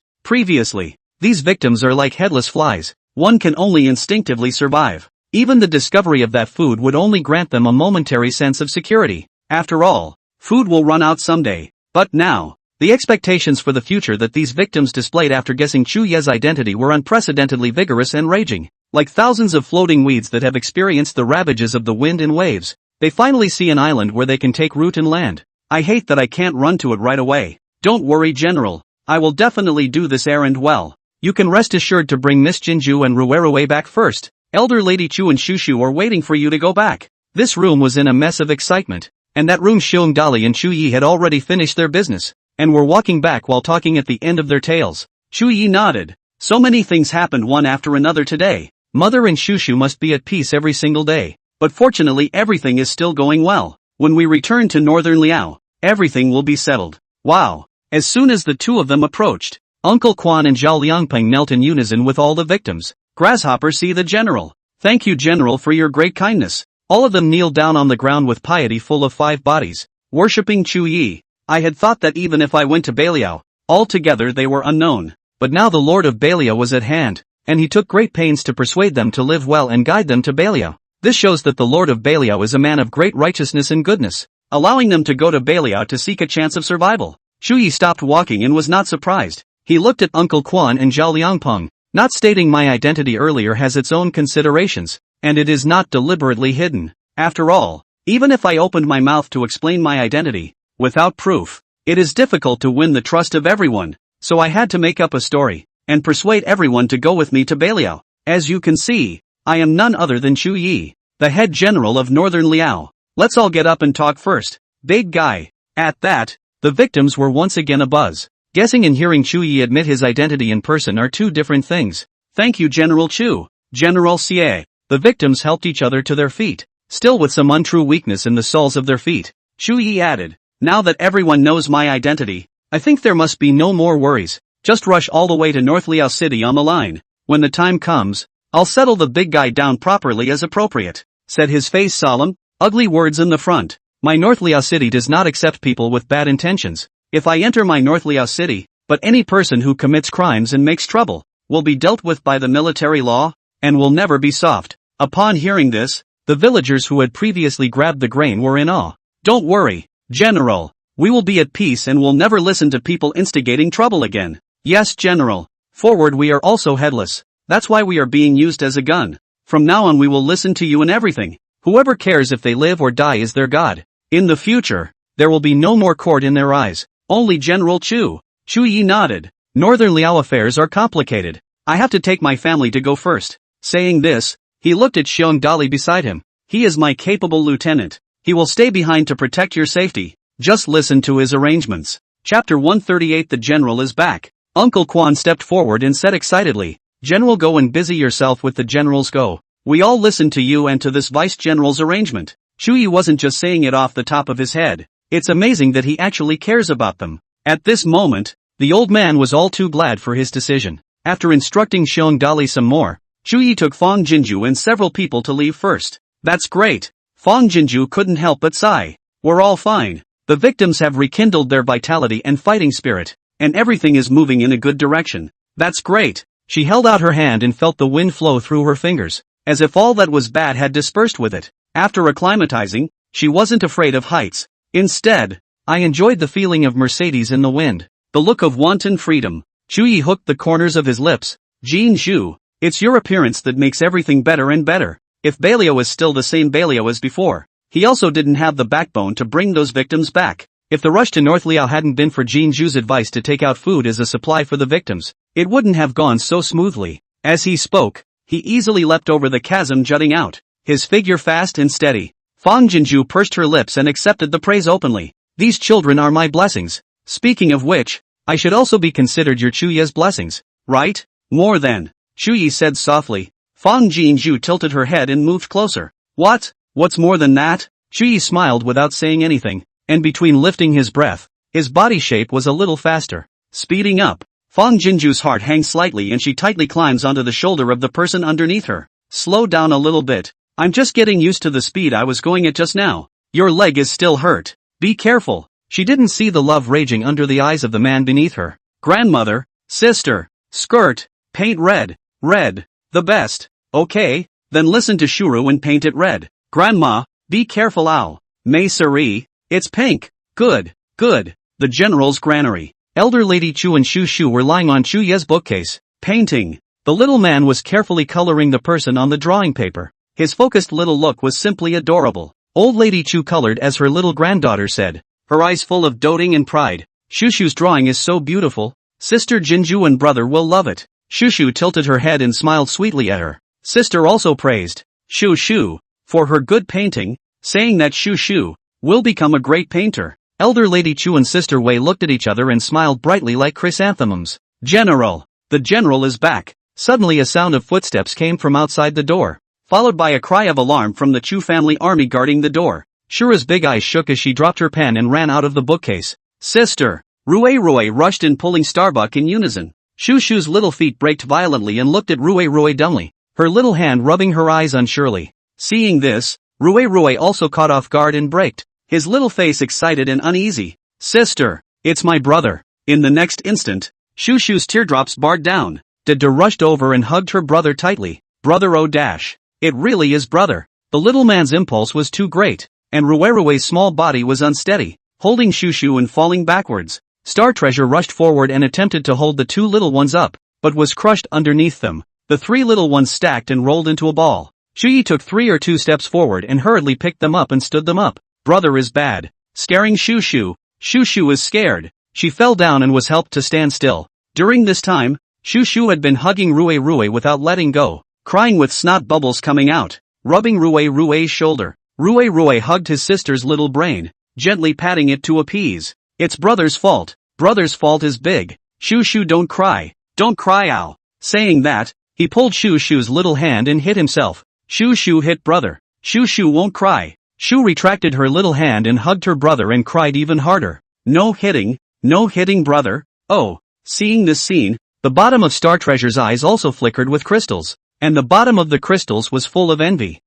Previously, these victims are like headless flies. One can only instinctively survive. Even the discovery of that food would only grant them a momentary sense of security. After all, food will run out someday. But now, the expectations for the future that these victims displayed after guessing Chu Ye's identity were unprecedentedly vigorous and raging. Like thousands of floating weeds that have experienced the ravages of the wind and waves, they finally see an island where they can take root and land. I hate that I can't run to it right away. Don't worry, General. I will definitely do this errand well. You can rest assured to bring Miss Jinju and Rue back first. Elder Lady Chu and Shushu are waiting for you to go back. This room was in a mess of excitement, and that room Xiong Dali and Chu Yi had already finished their business, and were walking back while talking at the end of their tales. Chu Yi nodded. So many things happened one after another today. Mother and Shushu must be at peace every single day. But fortunately everything is still going well. When we return to Northern Liao, everything will be settled. Wow. As soon as the two of them approached, Uncle Quan and Zhao Liangpeng knelt in unison with all the victims. Grasshopper, see the General. Thank you, General, for your great kindness. All of them kneeled down on the ground with piety full of 5 bodies, worshipping Chu Yi. I had thought that even if I went to Baliao, altogether they were unknown. But now the Lord of Baliao was at hand, and he took great pains to persuade them to live well and guide them to Baliao. This shows that the Lord of Baliao is a man of great righteousness and goodness, allowing them to go to Baliao to seek a chance of survival. Chu Yi stopped walking and was not surprised. He looked at Uncle Quan and Zhao Liangpeng. Not stating my identity earlier has its own considerations, and it is not deliberately hidden. After all, Even if I opened my mouth to explain my identity, without proof, it is difficult to win the trust of everyone, so I had to make up a story, and persuade everyone to go with me to Beiliao. As you can see, I am none other than Chu Yi, the head general of Northern Liao. Let's all get up and talk first, big guy. At that, the victims were once again abuzz. Guessing and hearing Chu Yi admit his identity in person are two different things. Thank you General Chu, General Xie. The victims helped each other to their feet, still with some untrue weakness in the soles of their feet. Chu Yi added, now that everyone knows my identity, I think there must be no more worries. Just rush all the way to North Liao City on the line. When the time comes, I'll settle the big guy down properly as appropriate. Said his face solemn, ugly words in the front. My North Liao City does not accept people with bad intentions. If I enter my North Liao City, but any person who commits crimes and makes trouble, will be dealt with by the military law, and will never be soft. Upon hearing this, the villagers who had previously grabbed the grain were in awe. Don't worry, General. We will be at peace and will never listen to people instigating trouble again. Yes, General. Forward we are also headless. That's why we are being used as a gun. From now on we will listen to you in everything. Whoever cares if they live or die is their god. In the future, there will be no more court in their eyes. Only General Chu. Chu Yi nodded. Northern Liao affairs are complicated. I have to take my family to go first. Saying this, he looked at Xiong Dali beside him. He is my capable lieutenant. He will stay behind to protect your safety. Just listen to his arrangements. Chapter 138 The General is back. Uncle Quan stepped forward and said excitedly, General, go and busy yourself with the generals go. We all listen to you and to this vice general's arrangement. Chu Yi wasn't just saying it off the top of his head. It's amazing that he actually cares about them. At this moment, the old man was all too glad for his decision. After instructing Xiong Dali some more, Chu Yi took Fang Jinju and several people to leave first. That's great. Fang Jinju couldn't help but sigh. We're all fine. The victims have rekindled their vitality and fighting spirit, and everything is moving in a good direction. That's great. She held out her hand and felt the wind flow through her fingers, as if all that was bad had dispersed with it. After acclimatizing, she wasn't afraid of heights. Instead, I enjoyed the feeling of Mercedes in the wind, the look of wanton freedom. Chu Yi hooked the corners of his lips. Jin Zhu, it's your appearance that makes everything better and better. If Beiliao is still the same Beiliao as before, he also didn't have the backbone to bring those victims back. If the rush to North Liao hadn't been for Jin Zhu's advice to take out food as a supply for the victims, it wouldn't have gone so smoothly. As he spoke, he easily leapt over the chasm jutting out, his figure fast and steady. Fang Jinju pursed her lips and accepted the praise openly. These children are my blessings. Speaking of which, I should also be considered your Chu Yi's blessings, right? More than. Chu Yi said softly. Fang Jinju tilted her head and moved closer. What? What's more than that? Chu Yi smiled without saying anything, and between lifting his breath, his body shape was a little faster. Speeding up. Fang Jinju's heart hangs slightly and she tightly climbs onto the shoulder of the person underneath her. Slow down a little bit. I'm just getting used to the speed I was going at just now. Your leg is still hurt. Be careful. She didn't see the love raging under the eyes of the man beneath her. Grandmother, sister, skirt, paint red, red, the best. Okay, then listen to Shuru and paint it red. Grandma, be careful ow. Mei Suri, it's pink. Good, good. The general's granary. Elder Lady Chu and Shu Shu were lying on Chu Ye's bookcase, painting. The little man was carefully coloring the person on the drawing paper. His focused little look was simply adorable. Old Lady Chu colored as her little granddaughter said, her eyes full of doting and pride. Shu Shu's drawing is so beautiful. Sister Jinju and brother will love it. Shu Shu tilted her head and smiled sweetly at her. Sister also praised Shu Shu for her good painting, saying that Shu Shu will become a great painter. Elder Lady Chu and Sister Wei looked at each other and smiled brightly like chrysanthemums. General! The general is back. Suddenly a sound of footsteps came from outside the door, followed by a cry of alarm from the Chu family army guarding the door. Shura's big eyes shook as she dropped her pen and ran out of the bookcase. Sister! Rui rushed in pulling Starbuck in unison. Shu Shu's little feet braked violently and looked at Rui dumbly, her little hand rubbing her eyes unsurely. Seeing this, Rui also caught off guard and braked, his little face excited and uneasy. Sister! It's my brother! In the next instant, Shu Shu's teardrops barred down. Dada rushed over and hugged her brother tightly. Brother oh dash! It really is brother! The little man's impulse was too great, and Rui's small body was unsteady, holding Shu Shu and falling backwards. Star Treasure rushed forward and attempted to hold the two little ones up, but was crushed underneath them. The three little ones stacked and rolled into a ball. Shuyi took 3 or 2 steps forward and hurriedly picked them up and stood them up. Brother is bad. Scaring Shushu. Shushu is scared. She fell down and was helped to stand still. During this time, Shushu had been hugging Rue without letting go, crying with snot bubbles coming out, rubbing Rue's shoulder. Rue hugged his sister's little brain, gently patting it to appease. It's brother's fault. Brother's fault is big. Shushu, don't cry. Don't cry, ow. Saying that, he pulled Shushu's little hand and hit himself. Shushu hit brother. Shushu won't cry. Shu retracted her little hand and hugged her brother and cried even harder. No hitting brother. Oh. Seeing this scene, the bottom of Star Treasure's eyes also flickered with crystals, and the bottom of the crystals was full of envy.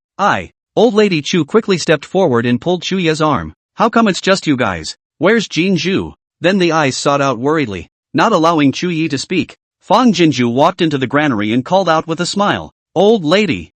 Old Lady Chu quickly stepped forward and pulled Chuya's arm. How come it's just you guys? Where's Jinju? Then the eyes sought out worriedly, not allowing Chuyi to speak. Fang Jinju walked into the granary and called out with a smile. Old Lady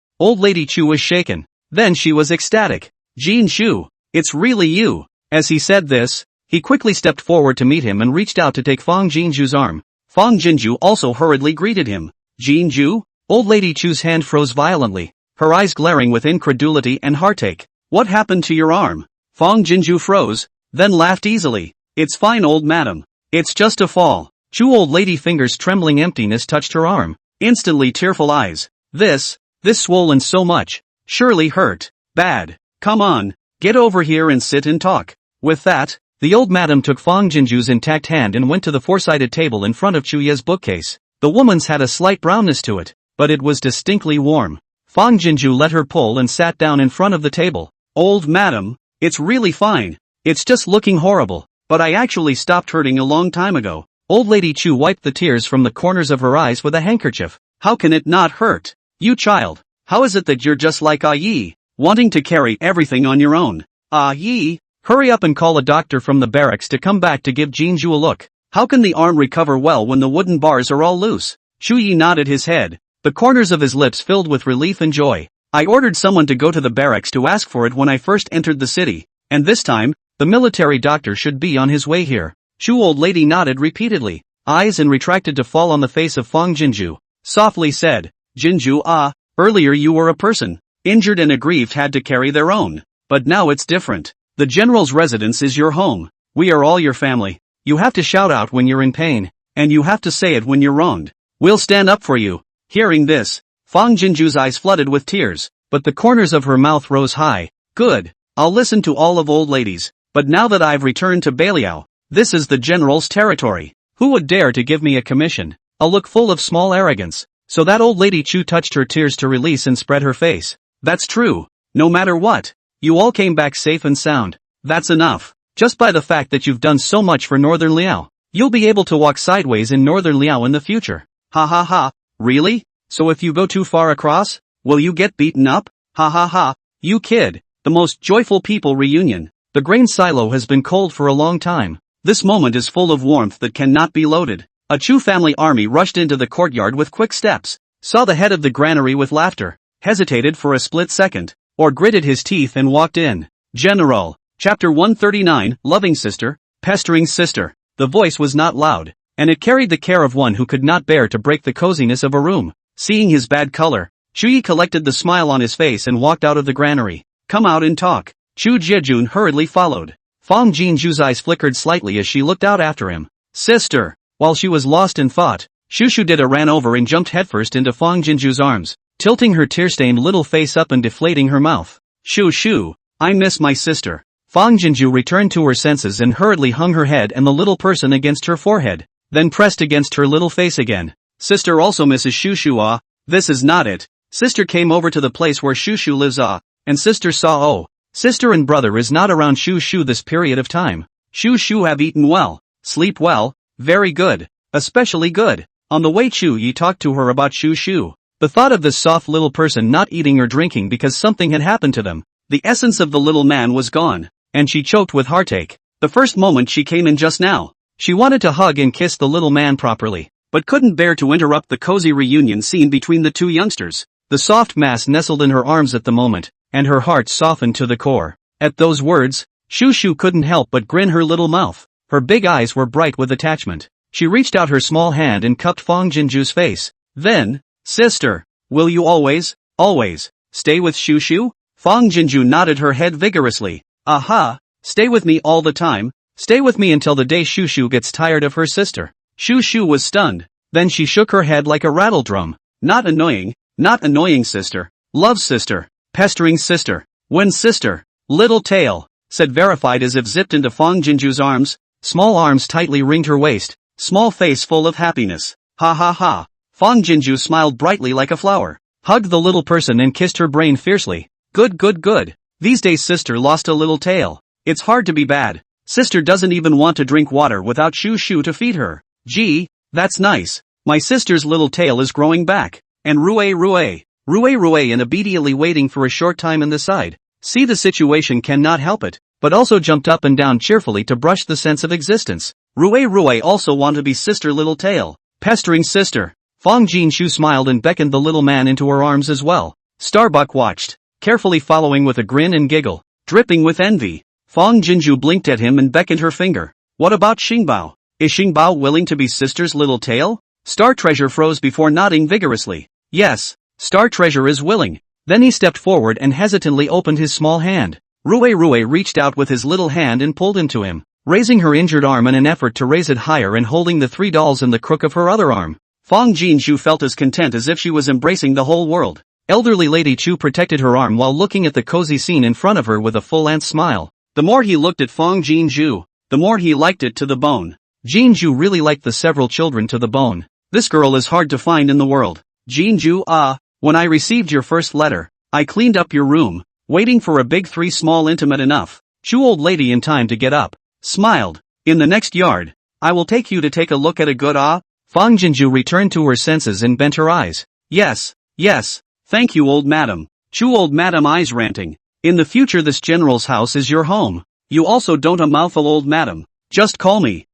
Chu was shaken. Then she was ecstatic. Jinju, it's really you. As he said this, he quickly stepped forward to meet him and reached out to take Fang Jinju's arm. Fang Jinju also hurriedly greeted him. Jinju? Old Lady Chu's hand froze violently, her eyes glaring with incredulity and heartache. What happened to your arm? Fang Jinju froze, then laughed easily. It's fine, old madam. It's just a fall. Chu old lady fingers trembling emptiness touched her arm. Instantly tearful eyes. This swollen so much. Surely hurt. Bad. Come on. Get over here and sit and talk. With that, the old madam took Fang Jinju's intact hand and went to the four-sided table in front of Chuya's bookcase. The woman's had a slight brownness to it, but it was distinctly warm. Fang Jinju let her pull and sat down in front of the table. Old madam, it's really fine. It's just looking horrible, but I actually stopped hurting a long time ago. Old Lady Chu wiped the tears from the corners of her eyes with a handkerchief. How can it not hurt? You child, how is it that you're just like Yi, wanting to carry everything on your own? Yi, hurry up and call a doctor from the barracks to come back to give Jinju a look. How can the arm recover well when the wooden bars are all loose? Chuyi nodded his head, the corners of his lips filled with relief and joy. I ordered someone to go to the barracks to ask for it when I first entered the city, and this time, the military doctor should be on his way here. Chu old lady nodded repeatedly, eyes and retracted to fall on the face of Fang Jinju. Softly said, Jinju, earlier you were a person, injured and aggrieved had to carry their own. But now it's different. The general's residence is your home. We are all your family. You have to shout out when you're in pain, and you have to say it when you're wronged. We'll stand up for you. Hearing this, Fang Jinju's eyes flooded with tears, but the corners of her mouth rose high. Good. I'll listen to all of old ladies, but now that I've returned to Beliao, this is the general's territory. Who would dare to give me a commission? A look full of small arrogance. So that old lady Chu touched her tears to release and spread her face. That's true. No matter what, you all came back safe and sound. That's enough. Just by the fact that you've done so much for Northern Liao, you'll be able to walk sideways in Northern Liao in the future. Ha ha ha. Really? So if you go too far across, will you get beaten up? Ha ha ha. You kid. The most joyful people reunion. The grain silo has been cold for a long time. This moment is full of warmth that cannot be loaded. A Chu family army rushed into the courtyard with quick steps, saw the head of the granary with laughter, hesitated for a split second, or gritted his teeth and walked in. General. Chapter 139, Loving Sister, Pestering Sister. The voice was not loud, and it carried the care of one who could not bear to break the coziness of a room. Seeing his bad color, Chuyi collected the smile on his face and walked out of the granary. Come out and talk. Chu Jiejun hurriedly followed. Fang Jinju's eyes flickered slightly as she looked out after him. Sister. While she was lost in thought, Shushu Dida ran over and jumped headfirst into Fang Jinju's arms, tilting her tear-stained little face up and deflating her mouth. Shushu, I miss my sister. Fang Jinju returned to her senses and hurriedly hung her head and the little person against her forehead, then pressed against her little face again. Sister also misses Shushu. This is not it. Sister came over to the place where Shushu lives. And sister saw sister and brother is not around Shushu this period of time. Shushu have eaten well, sleep well, very good, especially good. On the way Chuyi talked to her about Shushu. The thought of this soft little person not eating or drinking because something had happened to them. The essence of the little man was gone, and she choked with heartache. The first moment she came in just now, she wanted to hug and kiss the little man properly, but couldn't bear to interrupt the cozy reunion scene between the two youngsters. The soft mass nestled in her arms at the moment, and her heart softened to the core. At those words, Shushu couldn't help but grin her little mouth. Her big eyes were bright with attachment. She reached out her small hand and cupped Fang Jinju's face. Then, sister, will you always, Stay with Shushu? Fang Jinju nodded her head vigorously. Aha! Stay with me all the time. Stay with me until the day Shushu gets tired of her sister. Shushu was stunned. Then she shook her head like a rattle drum. Not annoying sister. Love sister. Pestering sister. When sister. Little tail. Said verified as if zipped into Fang Jinju's arms. Small arms tightly ringed her waist. Small face full of happiness. Ha ha ha. Fang Jinju smiled brightly like a flower. Hugged the little person and kissed her brain fiercely. Good. These days sister lost a little tail. It's hard to be bad. Sister doesn't even want to drink water without Shushu to feed her. Gee, that's nice. My sister's little tail is growing back. And Rue and obediently waiting for a short time in the side. See the situation cannot help it, but also jumped up and down cheerfully to brush the sense of existence. Rue also want to be sister little tail. Pestering sister. Fang Jinshu smiled and beckoned the little man into her arms as well. Starbuck watched, carefully following with a grin and giggle, dripping with envy. Fang Jinju blinked at him and beckoned her finger. What about Xingbao? Is Xingbao willing to be sister's little tail? Star Treasure froze before nodding vigorously. Yes, Star Treasure is willing. Then he stepped forward and hesitantly opened his small hand. Rue reached out with his little hand and pulled him to him, raising her injured arm in an effort to raise it higher and holding the 3 dolls in the crook of her other arm. Fang Jinju felt as content as if she was embracing the whole world. Elderly Lady Chu protected her arm while looking at the cozy scene in front of her with a full ant smile. The more he looked at Fang Jinju, the more he liked it to the bone. Jinju really liked the several children to the bone. This girl is hard to find in the world. Jinju, when I received your first letter, I cleaned up your room, waiting for a big 3 small intimate enough. Chu old lady in time to get up, smiled. In the next yard, I will take you to take a look at a good Fang Jinju returned to her senses and bent her eyes. Yes, thank you old madam. Chu old madam eyes ranting. In the future this general's house is your home. You also don't a mouthful old madam. Just call me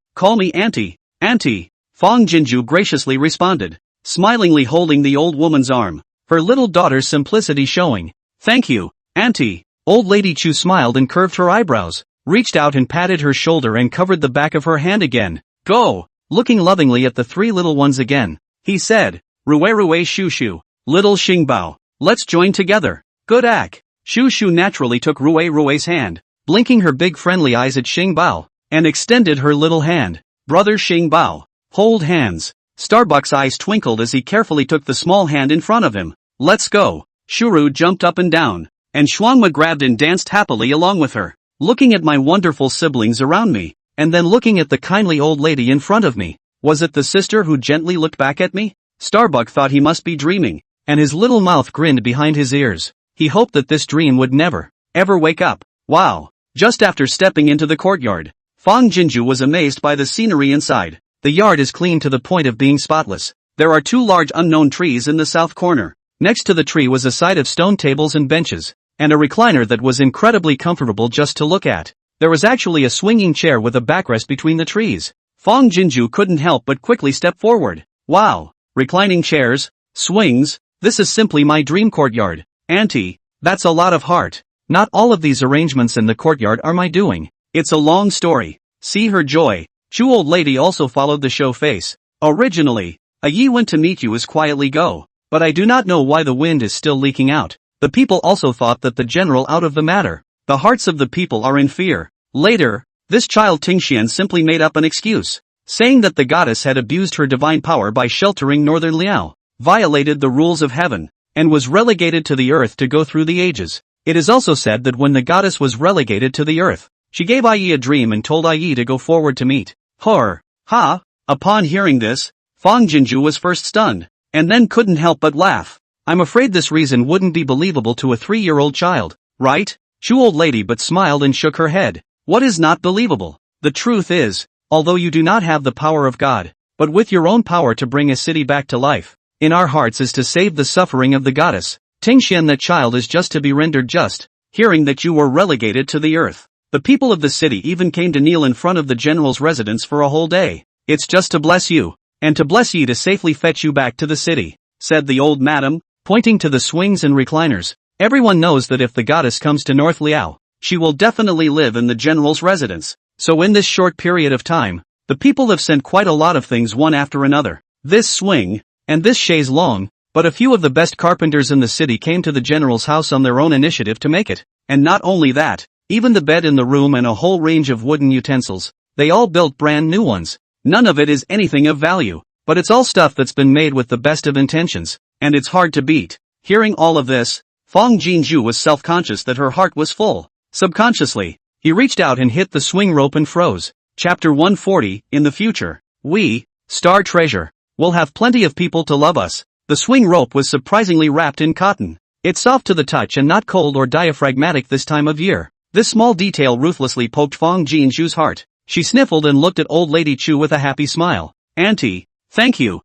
auntie. Fang Jinju graciously responded, smilingly holding the old woman's arm, her little daughter's simplicity showing. Thank you, auntie. Old lady Chu smiled and curved her eyebrows, reached out and patted her shoulder and covered the back of her hand again. Go! Looking lovingly at the 3 little ones again, he said, Rue Shushu, little Xingbao, let's join together. Good act. Shushu naturally took Rue's hand, blinking her big friendly eyes at Xingbao, and extended her little hand. Brother Xingbao, hold hands. Starbuck's eyes twinkled as he carefully took the small hand in front of him. Let's go. Shuru jumped up and down, and Shuangma grabbed and danced happily along with her, looking at my wonderful siblings around me, and then looking at the kindly old lady in front of me. Was it the sister who gently looked back at me? Starbuck thought he must be dreaming, and his little mouth grinned behind his ears. He hoped that this dream would never, ever wake up. Wow! Just after stepping into the courtyard, Fang Jinju was amazed by the scenery inside. The yard is clean to the point of being spotless. There are 2 large unknown trees in the south corner. Next to the tree was a side of stone tables and benches, and a recliner that was incredibly comfortable just to look at. There was actually a swinging chair with a backrest between the trees. Fang Jinju couldn't help but quickly step forward. Wow! Reclining chairs, swings, this is simply my dream courtyard. Auntie, that's a lot of heart. Not all of these arrangements in the courtyard are my doing. It's a long story. See her joy. Chu old lady also followed the show face. Originally, a Yi went to meet you as quietly go, but I do not know why the wind is still leaking out. The people also thought that the general out of the matter. The hearts of the people are in fear. Later, this child Tingxian simply made up an excuse, saying that the goddess had abused her divine power by sheltering northern Liao, violated the rules of heaven, and was relegated to the earth to go through the ages. It is also said that when the goddess was relegated to the earth, she gave Yi a dream and told Yi to go forward to meet her. Ha! Upon hearing this, Fang Jinju was first stunned, and then couldn't help but laugh. I'm afraid this reason wouldn't be believable to a 3-year-old child, right? Chu old lady but smiled and shook her head. What is not believable? The truth is, although you do not have the power of God, but with your own power to bring a city back to life, in our hearts is to save the suffering of the goddess. Tingxian, that child is just to be rendered just. Hearing that you were relegated to the earth, the people of the city even came to kneel in front of the general's residence for a whole day. It's just to bless you, and to bless ye to safely fetch you back to the city, said the old madam, pointing to the swings and recliners. Everyone knows that if the goddess comes to North Liao, she will definitely live in the general's residence. So in this short period of time, the people have sent quite a lot of things one after another. This swing, and this chaise longue, but a few of the best carpenters in the city came to the general's house on their own initiative to make it. And not only that, even the bed in the room and a whole range of wooden utensils, they all built brand new ones. None of it is anything of value, but it's all stuff that's been made with the best of intentions, and it's hard to beat. Hearing all of this, Fong Jinju was self-conscious that her heart was full. Subconsciously, he reached out and hit the swing rope and froze. Chapter 140, in the future, we, Star Treasure, will have plenty of people to love us. The swing rope was surprisingly wrapped in cotton. It's soft to the touch and not cold or diaphragmatic this time of year. This small detail ruthlessly poked Fong Jinju's heart. She sniffled and looked at old lady Chu with a happy smile. Auntie, thank you.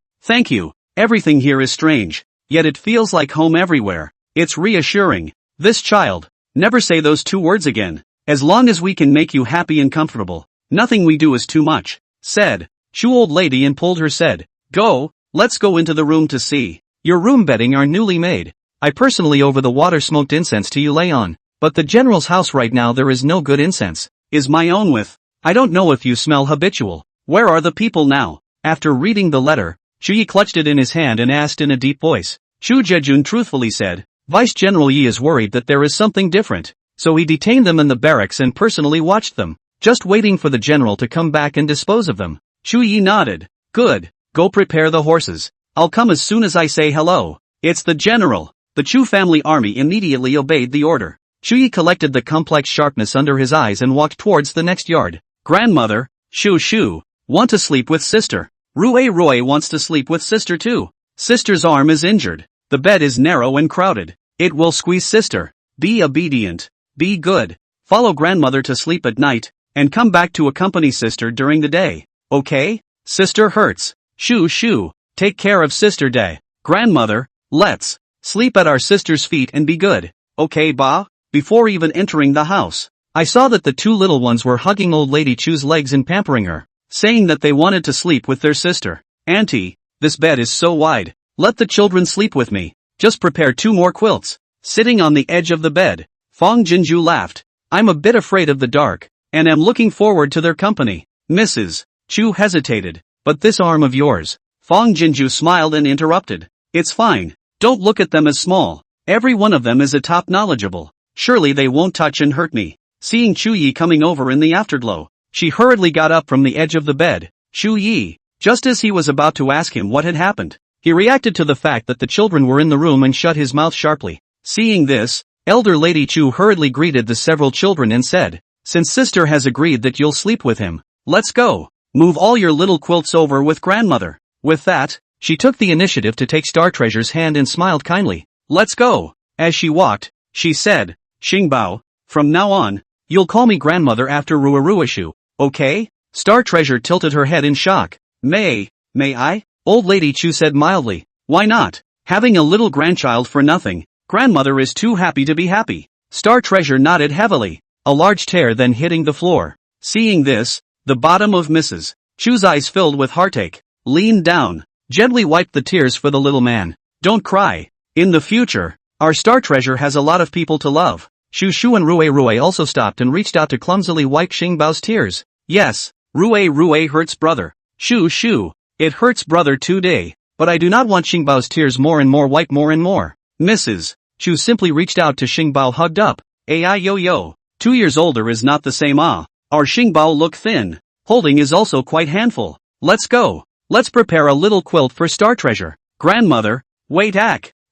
Everything here is strange, yet it feels like home everywhere. It's reassuring. This child, never say those two words again. As long as we can make you happy and comfortable, nothing we do is too much, said Chu old lady and pulled her said, go, let's go into the room to see. Your room bedding are newly made. I personally over the water smoked incense to you lay on, but the general's house right now there is no good incense, is my own with. I don't know if you smell habitual. Where are the people now? After reading the letter, Chu Yi clutched it in his hand and asked in a deep voice. Chu Jejun truthfully said, Vice General Yi is worried that there is something different, so he detained them in the barracks and personally watched them, just waiting for the general to come back and dispose of them. Chu Yi nodded. Good, go prepare the horses. I'll come as soon as I say hello. It's the general. The Chu family army immediately obeyed the order. Chu Yi collected the complex sharpness under his eyes and walked towards the next yard. Grandmother, Shu, want to sleep with sister. Rui wants to sleep with sister too. Sister's arm is injured. The bed is narrow and crowded. It will squeeze sister. Be obedient. Be good. Follow grandmother to sleep at night, and come back to accompany sister during the day. Okay? Sister hurts. Shu, take care of sister day. Grandmother, let's sleep at our sister's feet and be good. Okay ba? Before even entering the house, I saw that the two little ones were hugging old lady Chu's legs and pampering her, saying that they wanted to sleep with their sister. Auntie, this bed is so wide. Let the children sleep with me. Just prepare 2 more quilts. Sitting on the edge of the bed, Fong Jinju laughed. I'm a bit afraid of the dark, and am looking forward to their company. Mrs. Chu hesitated. But this arm of yours. Fong Jinju smiled and interrupted. It's fine. Don't look at them as small. Every one of them is a top knowledgeable. Surely they won't touch and hurt me. Seeing Chu Yi coming over in the afterglow, she hurriedly got up from the edge of the bed. Chu Yi, just as he was about to ask him what had happened, he reacted to the fact that the children were in the room and shut his mouth sharply. Seeing this, elder lady Chu hurriedly greeted the several children and said, since sister has agreed that you'll sleep with him, let's go. Move all your little quilts over with grandmother. With that, she took the initiative to take Star Treasure's hand and smiled kindly. Let's go. As she walked, she said, Xingbao, from now on, you'll call me grandmother after Ruishu, okay? Star Treasure tilted her head in shock. May I? Old lady Chu said mildly. Why not? Having a little grandchild for nothing. Grandmother is too happy to be happy. Star Treasure nodded heavily, a large tear then hitting the floor. Seeing this, the bottom of Mrs. Chu's eyes filled with heartache, leaned down, gently wiped the tears for the little man. Don't cry. In the future, our Star Treasure has a lot of people to love. Shu and Rui also stopped and reached out to clumsily wipe Xingbao's tears. Yes, Rui hurts brother. Shu, it hurts brother today, but I do not want Xingbao's tears more and more wipe more and more. Mrs. Chu simply reached out to Xingbao hugged up. Yo. 2 years older is not the same Our Xingbao look thin. Holding is also quite handful. Let's go. Let's prepare a little quilt for Star Treasure. Grandmother, wait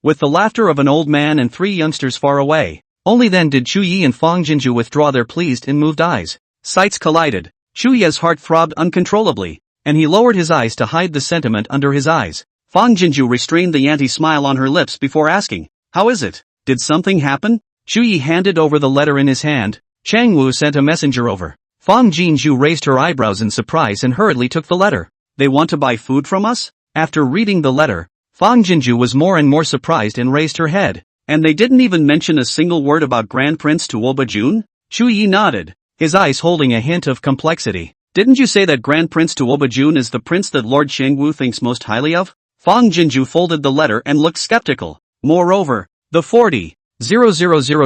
With the laughter of an old man and 3 youngsters far away. Only then did Chu Yi and Fong Jinju withdraw their pleased and moved eyes. Sights collided. Chu Yi's heart throbbed uncontrollably, and he lowered his eyes to hide the sentiment under his eyes. Fong Jinju restrained the anti-smile on her lips before asking, how is it? Did something happen? Chu Yi handed over the letter in his hand. Chang Wu sent a messenger over. Fong Jinju raised her eyebrows in surprise and hurriedly took the letter. They want to buy food from us? After reading the letter, Fong Jinju was more and more surprised and raised her head. And they didn't even mention a single word about Grand Prince Tuoba Jun? Chu Yi nodded, his eyes holding a hint of complexity. Didn't you say that Grand Prince Tuoba Jun is the prince that Lord Shangwu thinks most highly of? Fong Jinju folded the letter and looked skeptical. Moreover, the 40,000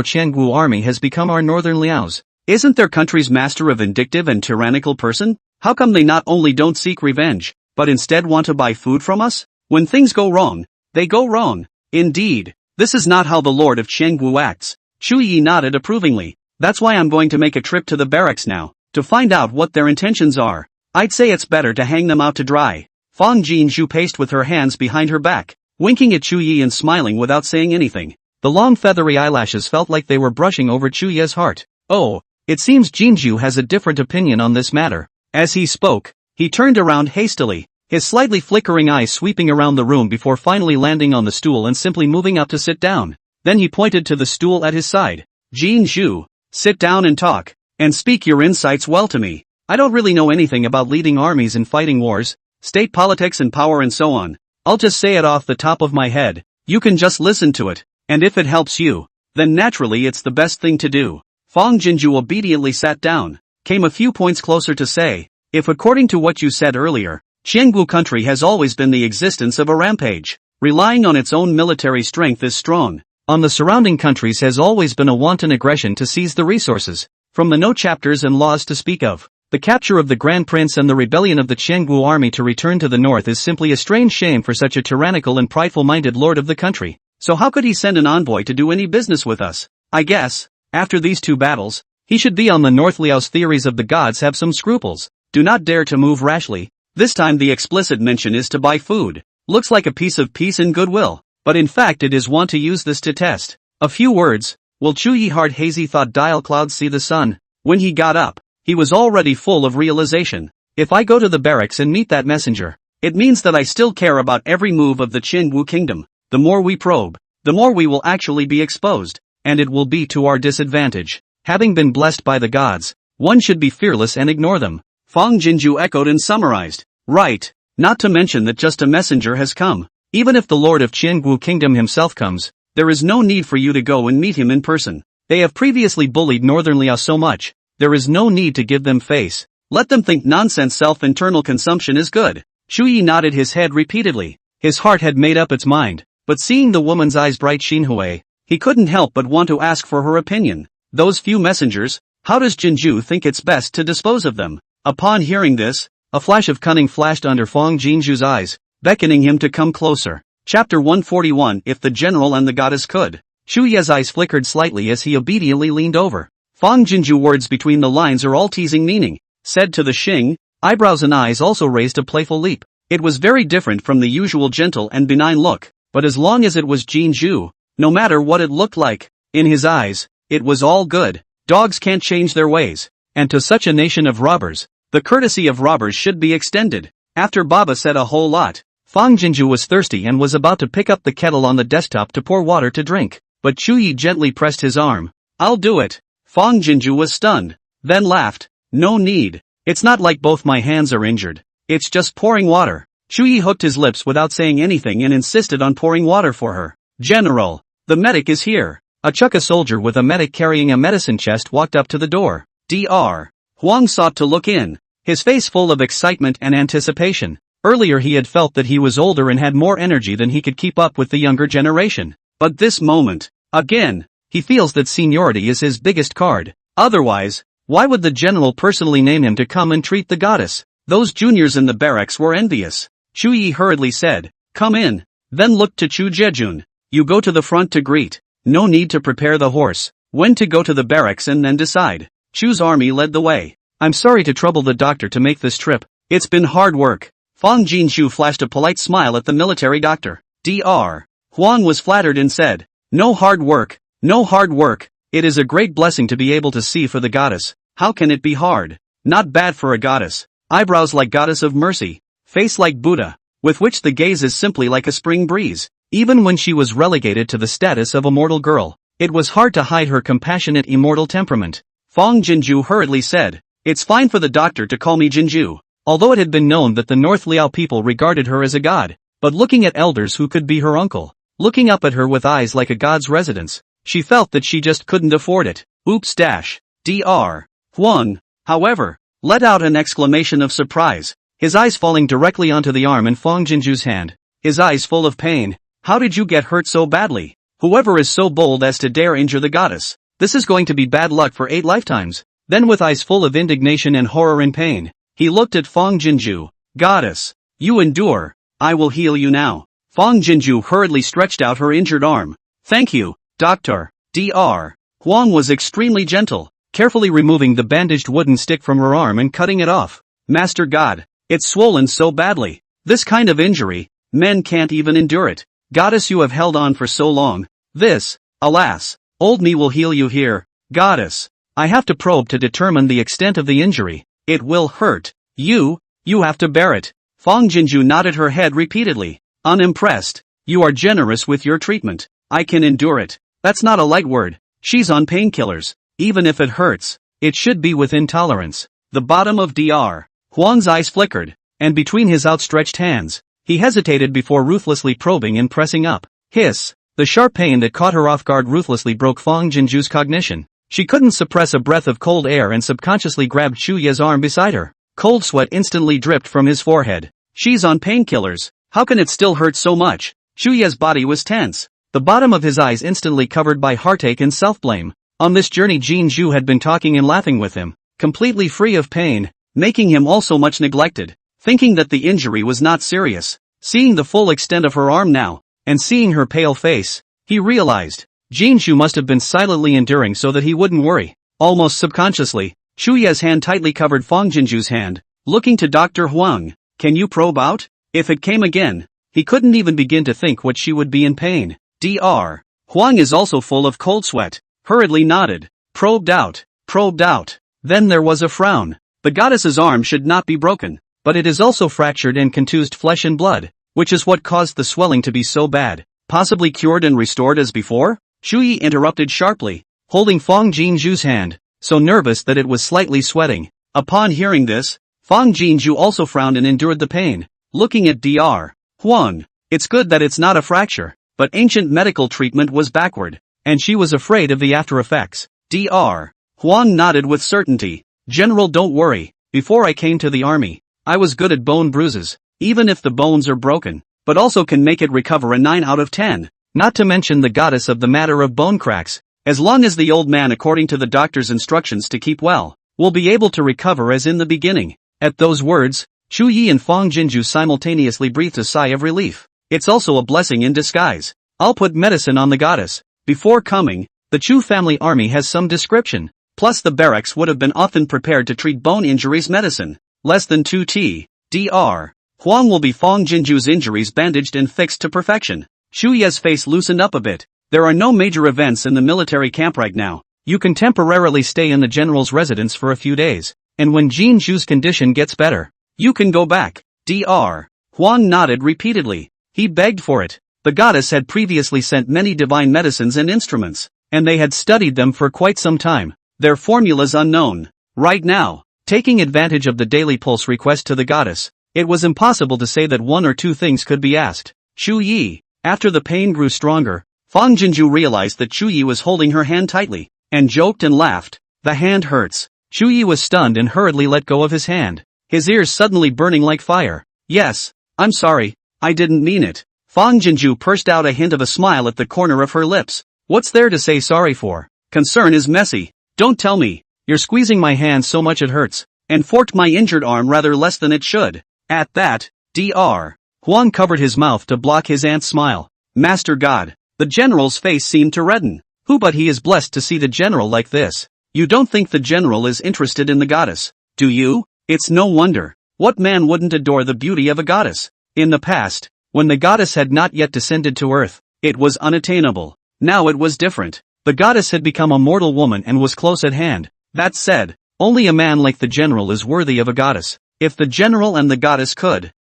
Changwu army has become our northern Liaos. Isn't their country's master a vindictive and tyrannical person? How come they not only don't seek revenge, but instead want to buy food from us? When things go wrong, They go wrong. Indeed. This is not how the Lord of Chengwu acts. Chu Yi nodded approvingly. That's why I'm going to make a trip to the barracks now, to find out what their intentions are. I'd say it's better to hang them out to dry. Fang Jinzhu paced with her hands behind her back, winking at Chu Yi and smiling without saying anything. The long feathery eyelashes felt like they were brushing over Chu Yi's heart. Oh, it seems Jinzhu has a different opinion on this matter. As he spoke, he turned around hastily, his slightly flickering eyes sweeping around the room before finally landing on the stool and simply moving up to sit down. Then he pointed to the stool at his side. Jinzhu, sit down and talk, and speak your insights well to me. I don't really know anything about leading armies and fighting wars, state politics and power and so on. I'll just say it off the top of my head. You can just listen to it, and if it helps you, then naturally it's the best thing to do. Fang Jinzhu obediently sat down, came a few points closer to say, if according to what you said earlier, Chengwu country has always been the existence of a rampage, relying on its own military strength is strong. On the surrounding countries has always been a wanton aggression to seize the resources, from the no chapters and laws to speak of. The capture of the Grand Prince and the rebellion of the Chengwu army to return to the north is simply a strange shame for such a tyrannical and prideful-minded lord of the country. So how could he send an envoy to do any business with us? I guess, after these two battles, he should be on the North. Liao's theories of the gods have some scruples. Do not dare to move rashly. This time the explicit mention is to buy food. Looks like a piece of peace and goodwill, but in fact it is want to use this to test. A few words. Will Chu Yi hard hazy thought dial clouds see the sun? When he got up, he was already full of realization. If I go to the barracks and meet that messenger, it means that I still care about every move of the Chengwu kingdom. The more we probe, the more we will actually be exposed, and it will be to our disadvantage. Having been blessed by the gods, one should be fearless and ignore them. Fang Jinzhu echoed and summarized. Right. Not to mention that just a messenger has come. Even if the Lord of Chengwu Kingdom himself comes, there is no need for you to go and meet him in person. They have previously bullied Northern Liao so much, there is no need to give them face. Let them think nonsense self-internal consumption is good. Chu Yi nodded his head repeatedly. His heart had made up its mind, but seeing the woman's eyes bright Xinhui, he couldn't help but want to ask for her opinion. Those few messengers, how does Jinzhu think it's best to dispose of them? Upon hearing this, a flash of cunning flashed under Fang Jinzhu's eyes, beckoning him to come closer. Chapter 141 If the General and the Goddess Could. Chu Yi's eyes flickered slightly as he obediently leaned over. Fang Jinzhu words between the lines are all teasing meaning, said to the Xing, eyebrows and eyes also raised a playful leap. It was very different from the usual gentle and benign look, but as long as it was Jinzhu, no matter what it looked like, in his eyes, it was all good. Dogs can't change their ways, and to such a nation of robbers, the courtesy of robbers should be extended. After Baba said a whole lot, Fang Jinzhu was thirsty and was about to pick up the kettle on the desktop to pour water to drink, but Chu Yi gently pressed his arm. I'll do it. Fang Jinzhu was stunned, then laughed. No need. It's not like both my hands are injured. It's just pouring water. Chu Yi hooked his lips without saying anything and insisted on pouring water for her. General, the medic is here. A Chukka soldier with a medic carrying a medicine chest walked up to the door. Dr. Huang sought to look in, his face full of excitement and anticipation. Earlier he had felt that he was older and had more energy than he could keep up with the younger generation. But this moment, again, he feels that seniority is his biggest card. Otherwise, why would the general personally name him to come and treat the goddess? Those juniors in the barracks were envious. Chu Yi hurriedly said, come in, then looked to Chu Jejun. You go to the front to greet. No need to prepare the horse. When to go to the barracks and then decide. Chu's army led the way. I'm sorry to trouble the doctor to make this trip. It's been hard work. Fang Jinzhu flashed a polite smile at the military doctor. Dr. Huang was flattered and said, no hard work, no hard work. It is a great blessing to be able to see for the goddess. How can it be hard? Not bad for a goddess. Eyebrows like goddess of mercy. Face like Buddha, with which the gaze is simply like a spring breeze. Even when she was relegated to the status of a mortal girl, it was hard to hide her compassionate immortal temperament. Fang Jinzhu hurriedly said, it's fine for the doctor to call me Jinzhu. Although it had been known that the North Liao people regarded her as a god, but looking at elders who could be her uncle, looking up at her with eyes like a god's residence, she felt that she just couldn't afford it. Oops dash. Dr. Huang, however, let out an exclamation of surprise, his eyes falling directly onto the arm in Fang Jinzhu's hand, his eyes full of pain. How did you get hurt so badly? Whoever is so bold as to dare injure the goddess, this is going to be bad luck for 8 lifetimes. Then with eyes full of indignation and horror and pain, he looked at Fang Jinzhu. Goddess, you endure, I will heal you now. Fang Jinju hurriedly stretched out her injured arm. Thank you, doctor. Dr. Huang was extremely gentle, carefully removing the bandaged wooden stick from her arm and cutting it off. Master God, it's swollen so badly. This kind of injury, men can't even endure it. Goddess, you have held on for so long. This, alas, old me will heal you here. Goddess, I have to probe to determine the extent of the injury. It will hurt. You have to bear it. Fang Jinju nodded her head repeatedly, unimpressed. You are generous with your treatment. I can endure it. That's not a light word. She's on painkillers. Even if it hurts, it should be within tolerance. The bottom of Dr. Huang's eyes flickered, and between his outstretched hands, he hesitated before ruthlessly probing and pressing up. Hiss! The sharp pain that caught her off guard ruthlessly broke Fang Jinju's cognition. She couldn't suppress a breath of cold air and subconsciously grabbed Shu Ye's arm beside her. Cold sweat instantly dripped from his forehead. She's on painkillers. How can it still hurt so much? Shu Ye's body was tense, the bottom of his eyes instantly covered by heartache and self-blame. On this journey Jin Zhu had been talking and laughing with him, completely free of pain, making him also much neglected. Thinking that the injury was not serious, seeing the full extent of her arm now, and seeing her pale face, he realized, Jin Zhu must have been silently enduring so that he wouldn't worry. Almost subconsciously, Shu Ye's hand tightly covered Fang Jinju's hand, looking to Dr. Huang. Can you probe out? If it came again, he couldn't even begin to think what she would be in pain. Dr. Huang is also full of cold sweat, hurriedly nodded. Probed out. Then there was a frown. The goddess's arm should not be broken, but it is also fractured and contused flesh and blood, which is what caused the swelling to be so bad. Possibly cured and restored as before? Shu Yi interrupted sharply, holding Fang Jinju's hand, so nervous that it was slightly sweating. Upon hearing this, Fang Jinju also frowned and endured the pain, looking at Dr. Huang. It's good that it's not a fracture, but ancient medical treatment was backward, and she was afraid of the after effects. Dr. Huang nodded with certainty. General, don't worry. Before I came to the army, I was good at bone bruises, even if the bones are broken, but also can make it recover a 9 out of 10. Not to mention the goddess of the matter of bone cracks. As long as the old man, according to the doctor's instructions to keep well, will be able to recover as in the beginning. At those words, Shu Yi and Fang Jinju simultaneously breathed a sigh of relief. It's also a blessing in disguise. I'll put medicine on the goddess. Before coming, the Chu family army has some description. Plus the barracks would have been often prepared to treat bone injuries medicine. Less than 2t. Dr. Huang will be Fang Jinju's injuries bandaged and fixed to perfection. Shu Ye's face loosened up a bit. There are no major events in the military camp right now. You can temporarily stay in the general's residence for a few days, and when Jin Zhu's condition gets better, you can go back. Dr. Huang nodded repeatedly. He begged for it. The goddess had previously sent many divine medicines and instruments, and they had studied them for quite some time. Their formulas unknown. Right now, taking advantage of the daily pulse request to the goddess, it was impossible to say that one or two things could be asked. Shu Yi. After the pain grew stronger, Fang Jinju realized that Shu Yi was holding her hand tightly, and joked and laughed. The hand hurts. Shu Yi was stunned and hurriedly let go of his hand, his ears suddenly burning like fire. Yes, I'm sorry, I didn't mean it. Fang Jinju pursed out a hint of a smile at the corner of her lips. What's there to say sorry for? Concern is messy. Don't tell me, you're squeezing my hand so much it hurts, and forked my injured arm rather less than it should. At that, Dr. Huang covered his mouth to block his aunt's smile. Master God. The general's face seemed to redden. Who but he is blessed to see the general like this. You don't think the general is interested in the goddess, do you? It's no wonder. What man wouldn't adore the beauty of a goddess? In the past, when the goddess had not yet descended to earth, it was unattainable. Now it was different. The goddess had become a mortal woman and was close at hand. That said, only a man like the general is worthy of a goddess. If the general and the goddess could,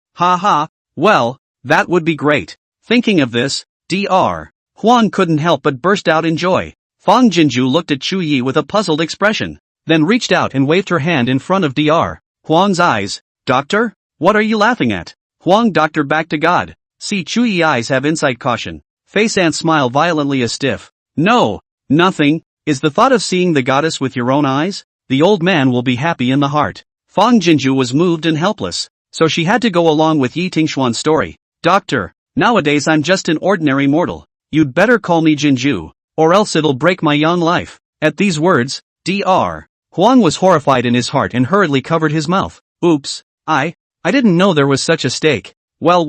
well, that would be great. Thinking of this, Dr. Huang couldn't help but burst out in joy. Fang Jinju looked at Shu Yi with a puzzled expression, then reached out and waved her hand in front of Dr. Huang's eyes. Doctor? What are you laughing at? Huang doctor back to God. See Shu Yi eyes have insight caution. Face and smile violently a stiff. No, nothing. Is the thought of seeing the goddess with your own eyes? The old man will be happy in the heart. Fang Jinju was moved and helpless, so she had to go along with Yi Tingshuan's story. Doctor, nowadays I'm just an ordinary mortal. You'd better call me Jinju, or else it'll break my young life. At these words, Dr. Huang was horrified in his heart and hurriedly covered his mouth. Oops, I didn't know there was such a stake. Well,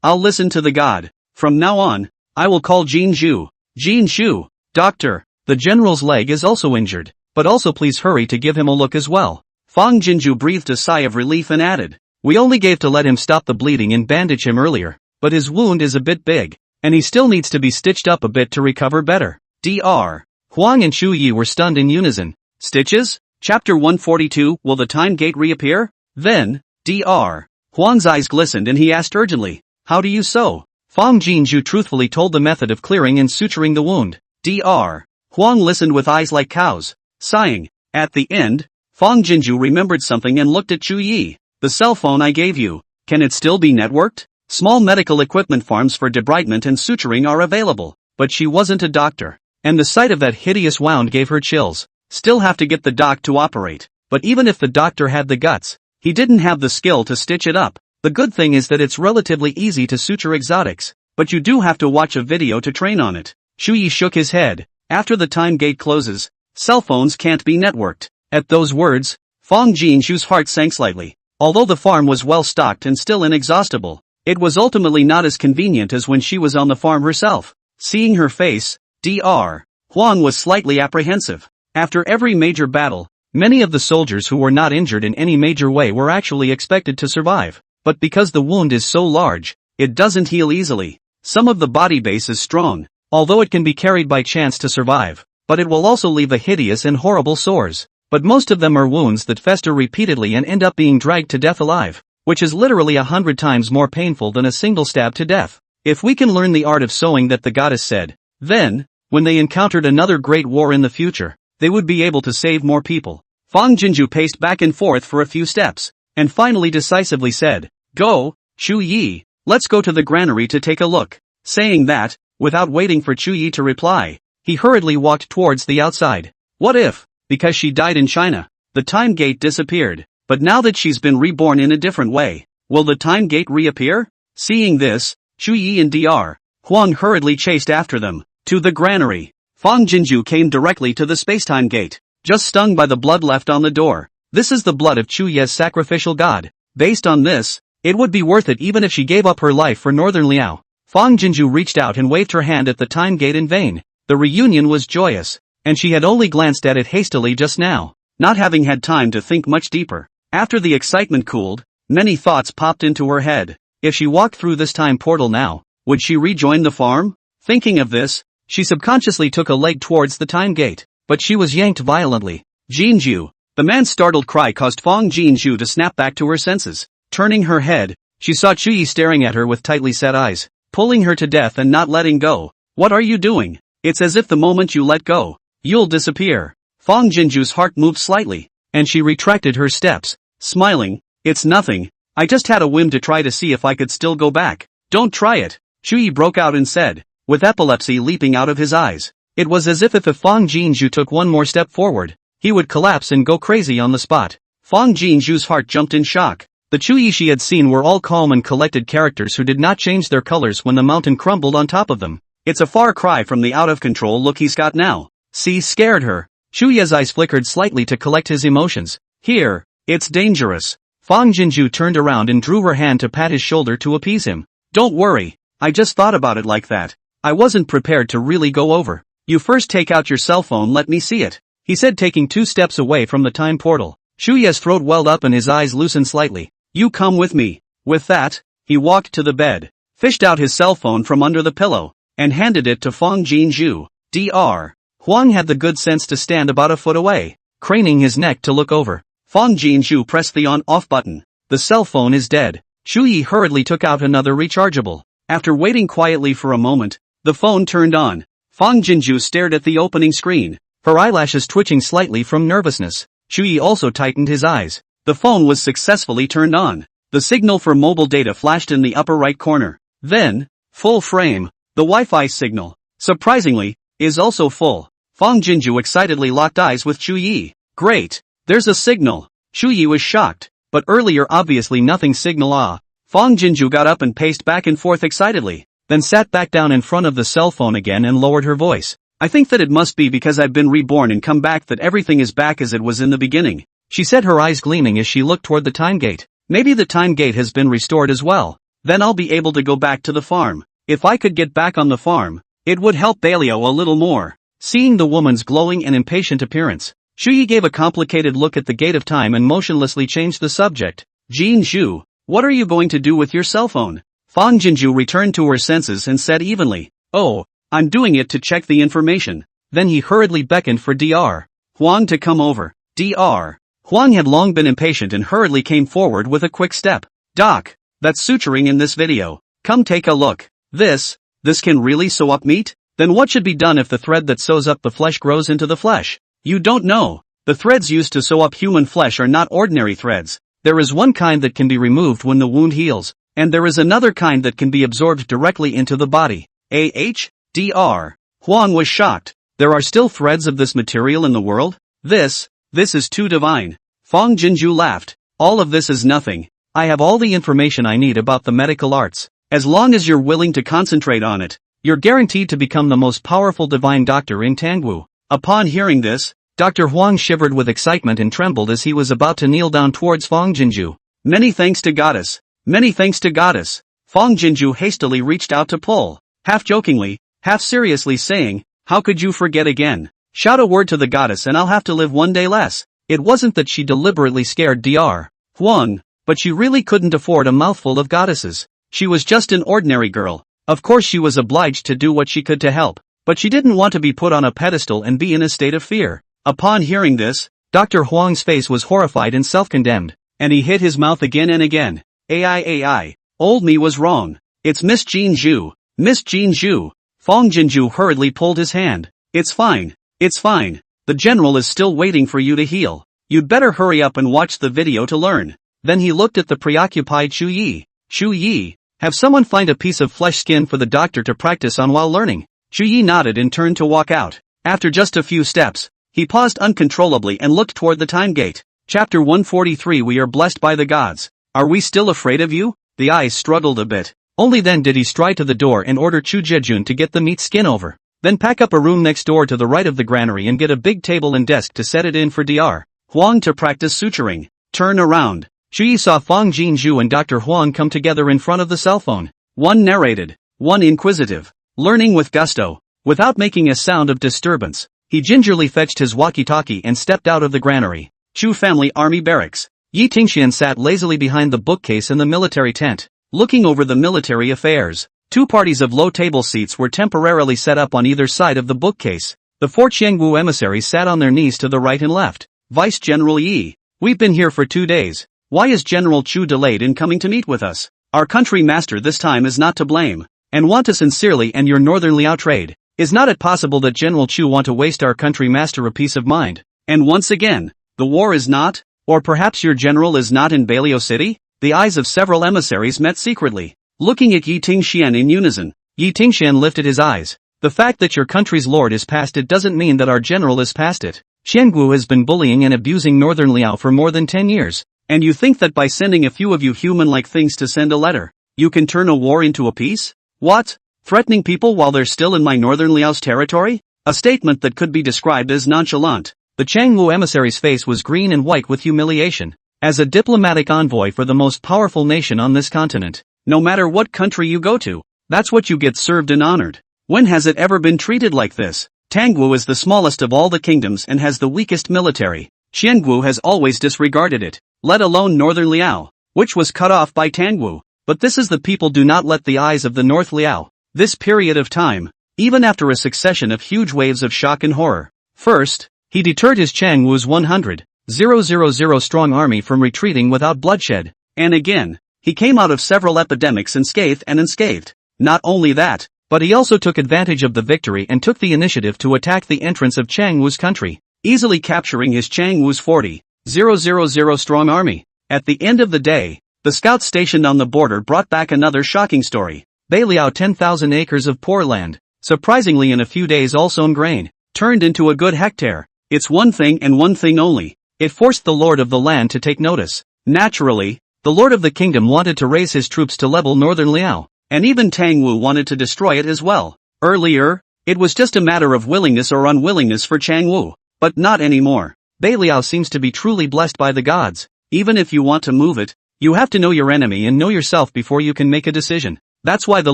I'll listen to the god. From now on, I will call Jin Zhu. Jin Zhu. Doctor, the general's leg is also injured, but also please hurry to give him a look as well. Fang Jinju breathed a sigh of relief and added, we only gave to let him stop the bleeding and bandage him earlier, but his wound is a bit big, and he still needs to be stitched up a bit to recover better. Dr. Huang and Chu Yi were stunned in unison. Stitches? Chapter 142, will the time gate reappear? Then, Dr. Huang's eyes glistened and he asked urgently, how do you sew? Fang Jinju truthfully told the method of clearing and suturing the wound. Dr. Huang listened with eyes like cows, sighing. At the end, Fang Jinju remembered something and looked at Chu Yi. The cell phone I gave you, can it still be networked? Small medical equipment farms for debridement and suturing are available, but she wasn't a doctor, and the sight of that hideous wound gave her chills. Still have to get the doc to operate, but even if the doctor had the guts, he didn't have the skill to stitch it up. The good thing is that it's relatively easy to suture exotics, but you do have to watch a video to train on it. Chu Yi shook his head. After the time gate closes, cell phones can't be networked. At those words, Fang Jinju's heart sank slightly. Although the farm was well stocked and still inexhaustible, it was ultimately not as convenient as when she was on the farm herself. Seeing her face, Dr. Huang was slightly apprehensive. After every major battle, many of the soldiers who were not injured in any major way were actually expected to survive. But because the wound is so large, it doesn't heal easily. Some of the body base is strong, although it can be carried by chance to survive, but it will also leave a hideous and horrible sores. But most of them are wounds that fester repeatedly and end up being dragged to death alive, which is literally 100 times more painful than a single stab to death. If we can learn the art of sewing that the goddess said, then, when they encountered another great war in the future, they would be able to save more people. Fang Jinju paced back and forth for a few steps, and finally decisively said, go, Chu Yi, let's go to the granary to take a look. Saying that, without waiting for Chu Yi to reply, he hurriedly walked towards the outside. What if, because she died in China, the time gate disappeared, but now that she's been reborn in a different way, will the time gate reappear? Seeing this, Chu Yi and Dr. Huang hurriedly chased after them. To the granary. Fang Jinju came directly to the spacetime gate, just stung by the blood left on the door. This is the blood of Chu Ye's sacrificial god. Based on this, it would be worth it even if she gave up her life for Northern Liao. Fang Jinju reached out and waved her hand at the time gate in vain. The reunion was joyous, and she had only glanced at it hastily just now, not having had time to think much deeper. After the excitement cooled, many thoughts popped into her head. If she walked through this time portal now, would she rejoin the farm? Thinking of this, she subconsciously took a leg towards the time gate, but she was yanked violently. Jinju. The man's startled cry caused Fang Jinju to snap back to her senses. Turning her head, she saw Chu Yi staring at her with tightly set eyes, pulling her to death and not letting go. What are you doing? It's as if the moment you let go, you'll disappear. Fang Jinju's heart moved slightly, and she retracted her steps, smiling. It's nothing. I just had a whim to try to see if I could still go back. Don't try it. Chu Yi broke out and said, with epilepsy leaping out of his eyes. It was as if Fang Jinju took one more step forward, he would collapse and go crazy on the spot. Fang Jinju's heart jumped in shock. The Chu Yi she had seen were all calm and collected characters who did not change their colors when the mountain crumbled on top of them. It's a far cry from the out-of-control look he's got now. See, scared her. Chu Yi's eyes flickered slightly to collect his emotions. Here, it's dangerous. Fang Jinju turned around and drew her hand to pat his shoulder to appease him. Don't worry, I just thought about it like that. I wasn't prepared to really go over. You first take out your cell phone, let me see it, he said, taking 2 steps away from the time portal. Chu Yi's throat welled up and his eyes loosened slightly. You come with me. With that, he walked to the bed, fished out his cell phone from under the pillow, and handed it to Fang Jinju. Dr. Huang had the good sense to stand about a foot away, craning his neck to look over. Fang Jinju pressed the on-off button. The cell phone is dead. Chu Yi hurriedly took out another rechargeable. After waiting quietly for a moment, the phone turned on. Fang Jinju stared at the opening screen, her eyelashes twitching slightly from nervousness. Chu Yi also tightened his eyes. The phone was successfully turned on. The signal for mobile data flashed in the upper right corner. Then, full frame, the Wi-Fi signal, surprisingly, is also full. Fang Jinju excitedly locked eyes with Chu Yi. Great, there's a signal. Chu Yi was shocked, but earlier obviously nothing signal. Fang Jinju got up and paced back and forth excitedly, then sat back down in front of the cell phone again and lowered her voice. I think that it must be because I've been reborn and come back that everything is back as it was in the beginning, she said, her eyes gleaming as she looked toward the time gate. Maybe the time gate has been restored as well. then I'll be able to go back to the farm. If I could get back on the farm, it would help Balio a little more. Seeing the woman's glowing and impatient appearance, Shuyi gave a complicated look at the gate of time and motionlessly changed the subject. Jin Zhu, what are you going to do with your cell phone? Fang Jinju returned to her senses and said evenly, oh, I'm doing it to check the information. Then he hurriedly beckoned for Dr. Huang to come over. Dr. Huang had long been impatient and hurriedly came forward with a quick step. Doc, that's suturing in this video. Come take a look. This can really sew up meat? Then what should be done if the thread that sews up the flesh grows into the flesh? You don't know. The threads used to sew up human flesh are not ordinary threads. There is one kind that can be removed when the wound heals, and there is another kind that can be absorbed directly into the body. Dr. Huang was shocked. There are still threads of this material in the world? This is too divine. Fang Jinju laughed. All of this is nothing. I have all the information I need about the medical arts. As long as you're willing to concentrate on it, you're guaranteed to become the most powerful divine doctor in Tangwu. Upon hearing this, Dr. Huang shivered with excitement and trembled as he was about to kneel down towards Fang Jinju. Many thanks to Goddess. Many thanks to Goddess. Fang Jinju hastily reached out to pull, half jokingly, half seriously saying, how could you forget again? Shout a word to the Goddess and I'll have to live one day less. It wasn't that she deliberately scared Dr. Huang, but she really couldn't afford a mouthful of goddesses. She was just an ordinary girl. Of course she was obliged to do what she could to help, but she didn't want to be put on a pedestal and be in a state of fear. Upon hearing this, Dr. Huang's face was horrified and self-condemned, and he hit his mouth again and again. AI, old me was wrong. It's Miss Jin Zhu. Miss Jin Zhu. Fang Jinju hurriedly pulled his hand. It's fine. It's fine. The general is still waiting for you to heal. You'd better hurry up and watch the video to learn. Then he looked at the preoccupied Shu Yi. Shu Yi, have someone find a piece of flesh skin for the doctor to practice on while learning. Shu Yi nodded and turned to walk out. After just a few steps, he paused uncontrollably and looked toward the time gate. Chapter 143. We are blessed by the gods. Are we still afraid of you? The eyes struggled a bit. Only then did he stride to the door and order Chu Jejun to get the meat skin over. Then pack up a room next door to the right of the granary and get a big table and desk to set it in for Dr. Huang to practice suturing. Turn around. Shu Yi saw Fang Jinju and Dr. Huang come together in front of the cell phone. One narrated, one inquisitive, learning with gusto. Without making a sound of disturbance, he gingerly fetched his walkie-talkie and stepped out of the granary. Chu family army barracks. Yi Tingxian sat lazily behind the bookcase in the military tent, looking over the military affairs. Two parties of low table seats were temporarily set up on either side of the bookcase. The four Qiangwu emissaries sat on their knees to the right and left. Vice General Yi, we've been here for 2 days. Why is General Chu delayed in coming to meet with us? Our country master this time is not to blame, and want to sincerely and your northern Liao trade. Is not it possible that General Chu want to waste our country master a peace of mind? And once again, the war is not? Or perhaps your general is not in Balio City? The eyes of several emissaries met secretly, looking at Yi Tingxian in unison. Yi Tingxian lifted his eyes. The fact that your country's lord is past it doesn't mean that our general is past it. Qiangwu has been bullying and abusing northern Liao for more than 10 years. And you think that by sending a few of you human-like things to send a letter, you can turn a war into a peace? What? Threatening people while they're still in my northern Liao's territory? A statement that could be described as nonchalant. The Qiangwu emissary's face was green and white with humiliation. As a diplomatic envoy for the most powerful nation on this continent, no matter what country you go to, that's what you get served and honored. When has it ever been treated like this? Tangwu is the smallest of all the kingdoms and has the weakest military. Qiangwu has always disregarded it, let alone northern Liao, which was cut off by Tangwu. But this is the people do not let the eyes of the North Liao. This period of time, even after a succession of huge waves of shock and horror. First, he deterred his Qiangwu's 100,000 strong army from retreating without bloodshed. And again, he came out of several epidemics unscathed and unscathed. Not only that, but he also took advantage of the victory and took the initiative to attack the entrance of Qiangwu's country, easily capturing his Qiangwu's 40,000 strong army. At the end of the day, the scouts stationed on the border brought back another shocking story. Beiliao 10,000 acres of poor land, surprisingly in a few days all sown grain, turned into a good hectare. It's one thing and one thing only. It forced the lord of the land to take notice. Naturally, the lord of the kingdom wanted to raise his troops to level northern Liao, and even Tangwu wanted to destroy it as well. Earlier, it was just a matter of willingness or unwillingness for Qiangwu, but not anymore. Beiliao seems to be truly blessed by the gods. Even if you want to move it, You have to know your enemy and know yourself before you can make a decision. That's why the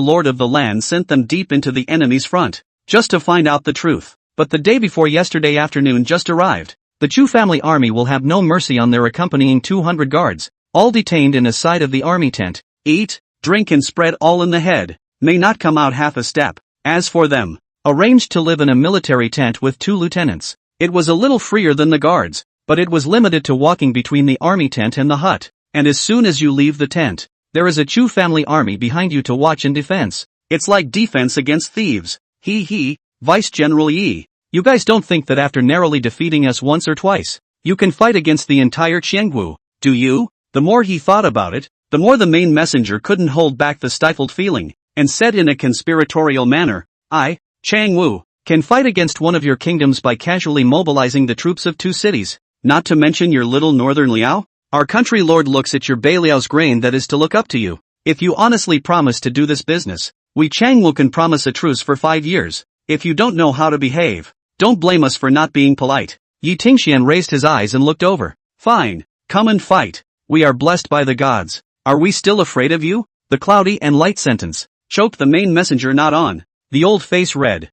lord of the land sent them deep into the enemy's front, just to find out the truth. But the day before yesterday afternoon just arrived. The Chu family army will have no mercy on their accompanying 200 guards, all detained in a side of the army tent. Eat, drink and spread all in the head, may not come out half a step. As for them, arranged to live in a military tent with 2 lieutenants. It was a little freer than the guards, but it was limited to walking between the army tent and the hut, and as soon as you leave the tent, there is a Chu family army behind you to watch in defense. It's like defense against thieves. He, Vice General Yi. You guys don't think that after narrowly defeating us once or twice, you can fight against the entire Qiangwu, do you? The more he thought about it, the more the main messenger couldn't hold back the stifled feeling, and said in a conspiratorial manner, I, Qiangwu, can fight against one of your kingdoms by casually mobilizing the troops of 2 cities, not to mention your little northern Liao? Our country lord looks at your Beiliao's grain that is to look up to you. If you honestly promise to do this business, we Qiangwu can promise a truce for 5 years. If you don't know how to behave, don't blame us for not being polite. Yi Tingxian raised his eyes and looked over. Fine, come and fight. We are blessed by the gods. Are we still afraid of you? The cloudy and light sentence choked the main messenger not on. The old face read.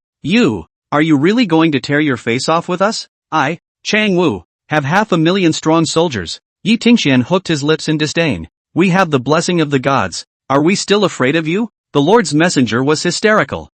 Are you really going to tear your face off with us? I, Qiangwu, have 500,000 strong soldiers. Yi Tingxian hooked his lips in disdain. We have the blessing of the gods. Are we still afraid of you? The Lord's messenger was hysterical.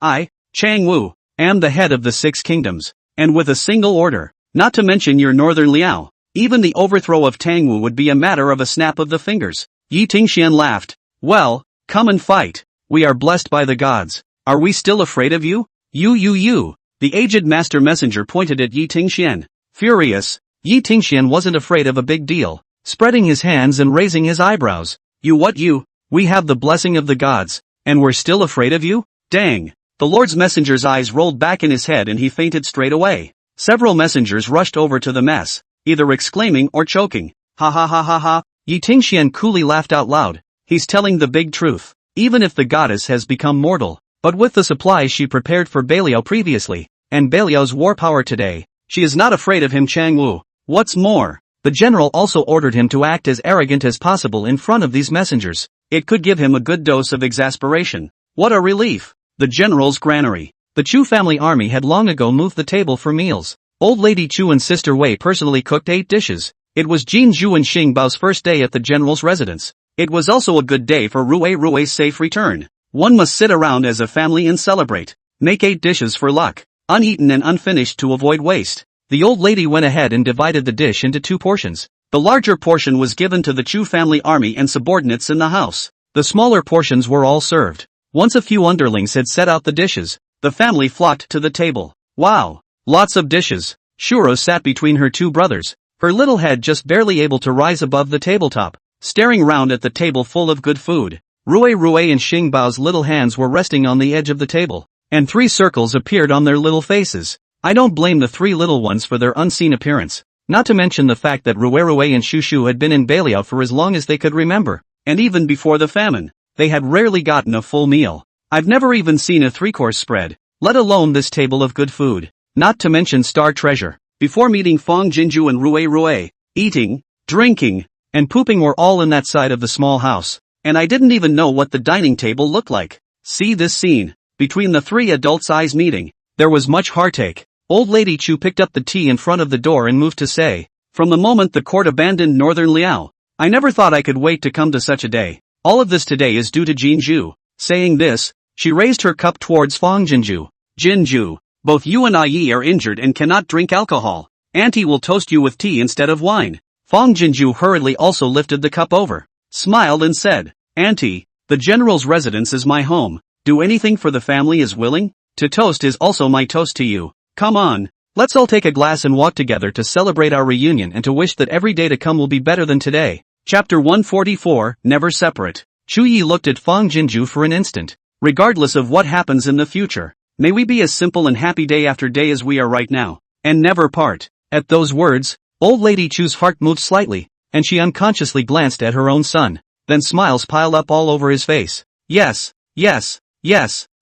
I, Qiangwu, am the head of the 6 kingdoms, and with a single order, not to mention your northern Liao, even the overthrow of Tangwu would be a matter of a snap of the fingers. Yi Tingxian laughed. Well, come and fight. We are blessed by the gods. Are we still afraid of you? You. The aged master messenger pointed at Yi Tingxian. Furious, Yi Tingxian wasn't afraid of a big deal, spreading his hands and raising his eyebrows. You? We have the blessing of the gods, and we're still afraid of you? Dang. The Lord's messenger's eyes rolled back in his head and he fainted straight away. Several messengers rushed over to the mess, either exclaiming or choking. Ha. Yi Tingxian coolly laughed out loud. He's telling the big truth. Even if the goddess has become mortal, but with the supplies she prepared for Beiliao previously, and Beiliao's war power today, she is not afraid of him Qiangwu. What's more, the general also ordered him to act as arrogant as possible in front of these messengers. It could give him a good dose of exasperation. What a relief! The general's granary. The Chu family army had long ago moved the table for meals. Old Lady Chu and Sister Wei personally cooked 8 dishes. It was Jin Zhu and Xing Bao's first day at the general's residence. It was also a good day for Rui's safe return. One must sit around as a family and celebrate. Make 8 dishes for luck, uneaten and unfinished to avoid waste. The old lady went ahead and divided the dish into 2 portions. The larger portion was given to the Chu family army and subordinates in the house. The smaller portions were all served. Once a few underlings had set out the dishes, the family flocked to the table. Wow! Lots of dishes. Shuro sat between her 2 brothers, her little head just barely able to rise above the tabletop, staring round at the table full of good food. Rui and Xing Bao's little hands were resting on the edge of the table, and 3 circles appeared on their little faces. I don't blame the 3 little ones for their unseen appearance, not to mention the fact that Rui and Shushu had been in Beiliao for as long as they could remember, and even before the famine, they had rarely gotten a full meal. I've never even seen a 3-course spread, let alone this table of good food, not to mention star treasure. Before meeting Fong Jinju and Rui, eating, drinking, and pooping were all in that side of the small house, and I didn't even know what the dining table looked like. See this scene. Between the 3 adults' eyes meeting, there was much heartache. Old Lady Chu picked up the tea in front of the door and moved to say, from the moment the court abandoned Northern Liao, I never thought I could wait to come to such a day. All of this today is due to Jinju. Saying this, she raised her cup towards Fong Jinju. Jinju, both you and I are injured and cannot drink alcohol. Auntie will toast you with tea instead of wine. Fong Jinju hurriedly also lifted the cup over, smiled and said, Auntie, the general's residence is my home. Do anything for the family is willing. To toast is also my toast to you. Come on, let's all take a glass and walk together to celebrate our reunion and to wish that every day to come will be better than today. Chapter 144, Never Separate. Chu Yi looked at Fong Jinju for an instant. Regardless of what happens in the future, may we be as simple and happy day after day as we are right now, and never part. At those words, old Lady Chu's heart moved slightly, and she unconsciously glanced at her own son. Then smiles piled up all over his face. Yes.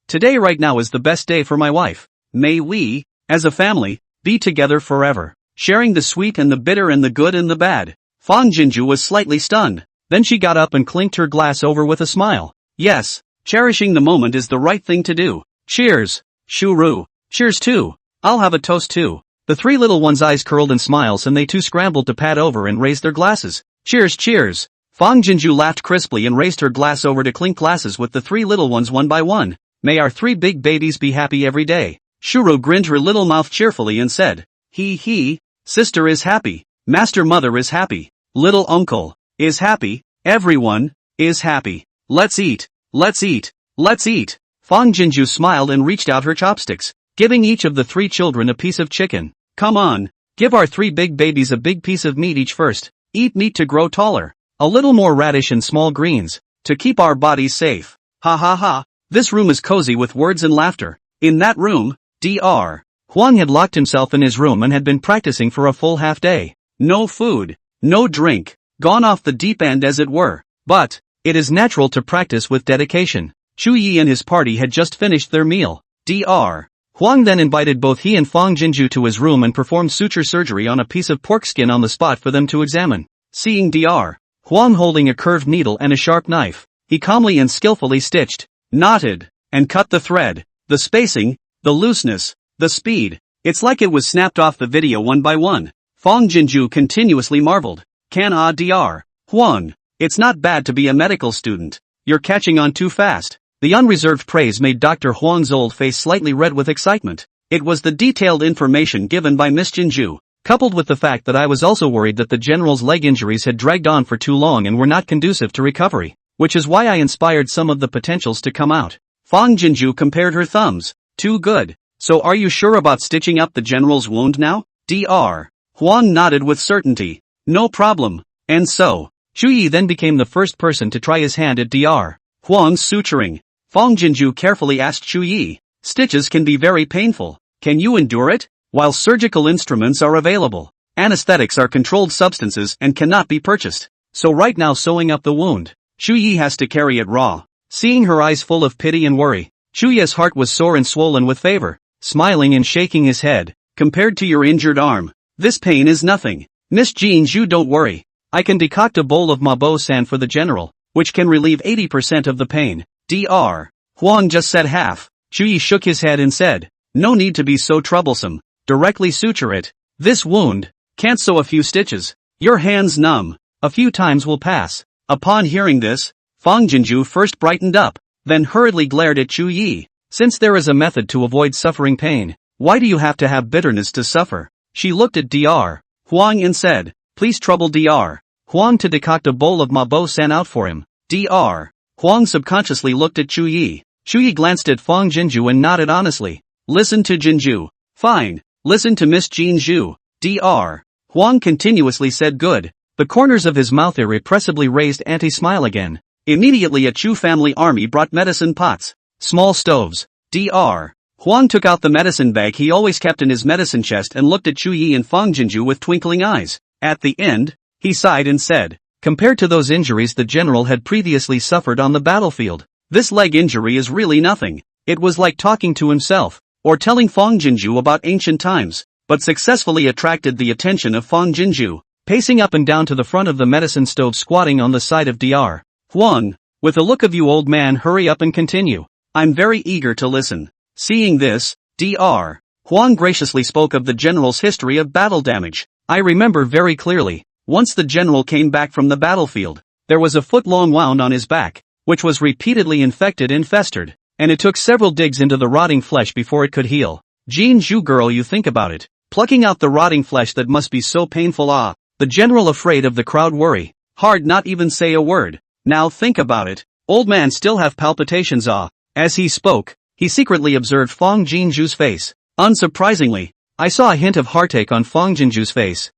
Today right now is the best day for my wife. May we, as a family, be together forever, sharing the sweet and the bitter and the good and the bad. Fang Jinju was slightly stunned. Then she got up and clinked her glass over with a smile. Yes, cherishing the moment is the right thing to do. Cheers, Shuru. Cheers too. I'll have a toast too. The three little ones' eyes curled in smiles and they too scrambled to pat over and raise their glasses. Cheers, cheers. Fang Jinju laughed crisply and raised her glass over to clink glasses with the three little ones one by one. May our three big babies be happy every day. Shuru grinned her little mouth cheerfully and said, He, sister is happy, master mother is happy, little uncle is happy, everyone is happy. Let's eat, let's eat, let's eat. Fang Jinju smiled and reached out her chopsticks, giving each of the three children a piece of chicken. Come on, give our three big babies a big piece of meat each first. Eat meat to grow taller. A little more radish and small greens, to keep our bodies safe. Ha ha ha. This room is cozy with words and laughter. In that room, Dr. Huang had locked himself in his room and had been practicing for a full half day. No food, no drink, gone off the deep end as it were. But, it is natural to practice with dedication. Chu Yi and his party had just finished their meal. Dr. Huang then invited both he and Fang Jinju to his room and performed suture surgery on a piece of pork skin on the spot for them to examine. Seeing Dr. Huang holding a curved needle and a sharp knife, he calmly and skillfully stitched, knotted, and cut the thread. The spacing, the looseness, the speed. It's like it was snapped off the video one by one. Fang Jinju continuously marveled. Dr. Huang, it's not bad to be a medical student. You're catching on too fast. The unreserved praise made Dr. Huang's old face slightly red with excitement. It was the detailed information given by Miss Jinju, coupled with the fact that I was also worried that the general's leg injuries had dragged on for too long and were not conducive to recovery, which is why I inspired some of the potentials to come out. Fang Jinju compared her thumbs. Too good. So are you sure about stitching up the general's wound now? Dr. Huang nodded with certainty. No problem. And so, Chu Yi then became the first person to try his hand at Dr. Huang's suturing. Fang Jinju carefully asked Chu Yi, stitches can be very painful. Can you endure it? While surgical instruments are available, anesthetics are controlled substances and cannot be purchased. So right now sewing up the wound, Chu Yi has to carry it raw. Seeing her eyes full of pity and worry, Chu Yi's heart was sore and swollen with favor, smiling and shaking his head. Compared to your injured arm, this pain is nothing. Miss Jinju, don't worry. I can decoct a bowl of mabo-san for the general, which can relieve 80% of the pain. Dr. Huang just said half. Chu Yi shook his head and said, no need to be so troublesome. Directly suture it. This wound can't sew a few stitches. Your hands numb. A few times will pass. Upon hearing this, Fang Jinju first brightened up, then hurriedly glared at Chu Yi. Since there is a method to avoid suffering pain, why do you have to have bitterness to suffer? She looked at Dr. Huang and said, please trouble Dr. Huang to decoct a bowl of mabo-san out for him. Dr. Huang subconsciously looked at Chu Yi. Chu Yi glanced at Fang Jinju and nodded honestly. Listen to Jinju. Fine. Listen to Miss Jinju. Dr. Huang continuously said good. The corners of his mouth irrepressibly raised anti-smile again. Immediately a Chu family army brought medicine pots, small stoves. Dr. Huang took out the medicine bag he always kept in his medicine chest and looked at Chu Yi and Fang Jinju with twinkling eyes. At the end, he sighed and said, compared to those injuries the general had previously suffered on the battlefield, this leg injury is really nothing. It was like talking to himself, or telling Fang Jinju about ancient times, but successfully attracted the attention of Fang Jinju, pacing up and down to the front of the medicine stove squatting on the side of Dr. Huang. With a look of you old man, hurry up and continue. I'm very eager to listen. Seeing this, Dr. Huang graciously spoke of the general's history of battle damage. I remember very clearly, once the general came back from the battlefield, there was a foot-long wound on his back, which was repeatedly infected and festered, and it took several digs into the rotting flesh before it could heal. Jinju girl, you think about it. Plucking out the rotting flesh, that must be so painful. The general afraid of the crowd worry. Hard not even say a word. Now think about it. Old man still have palpitations. As he spoke, he secretly observed Fang Jinju's face. Unsurprisingly, I saw a hint of heartache on Fang Jinju's face.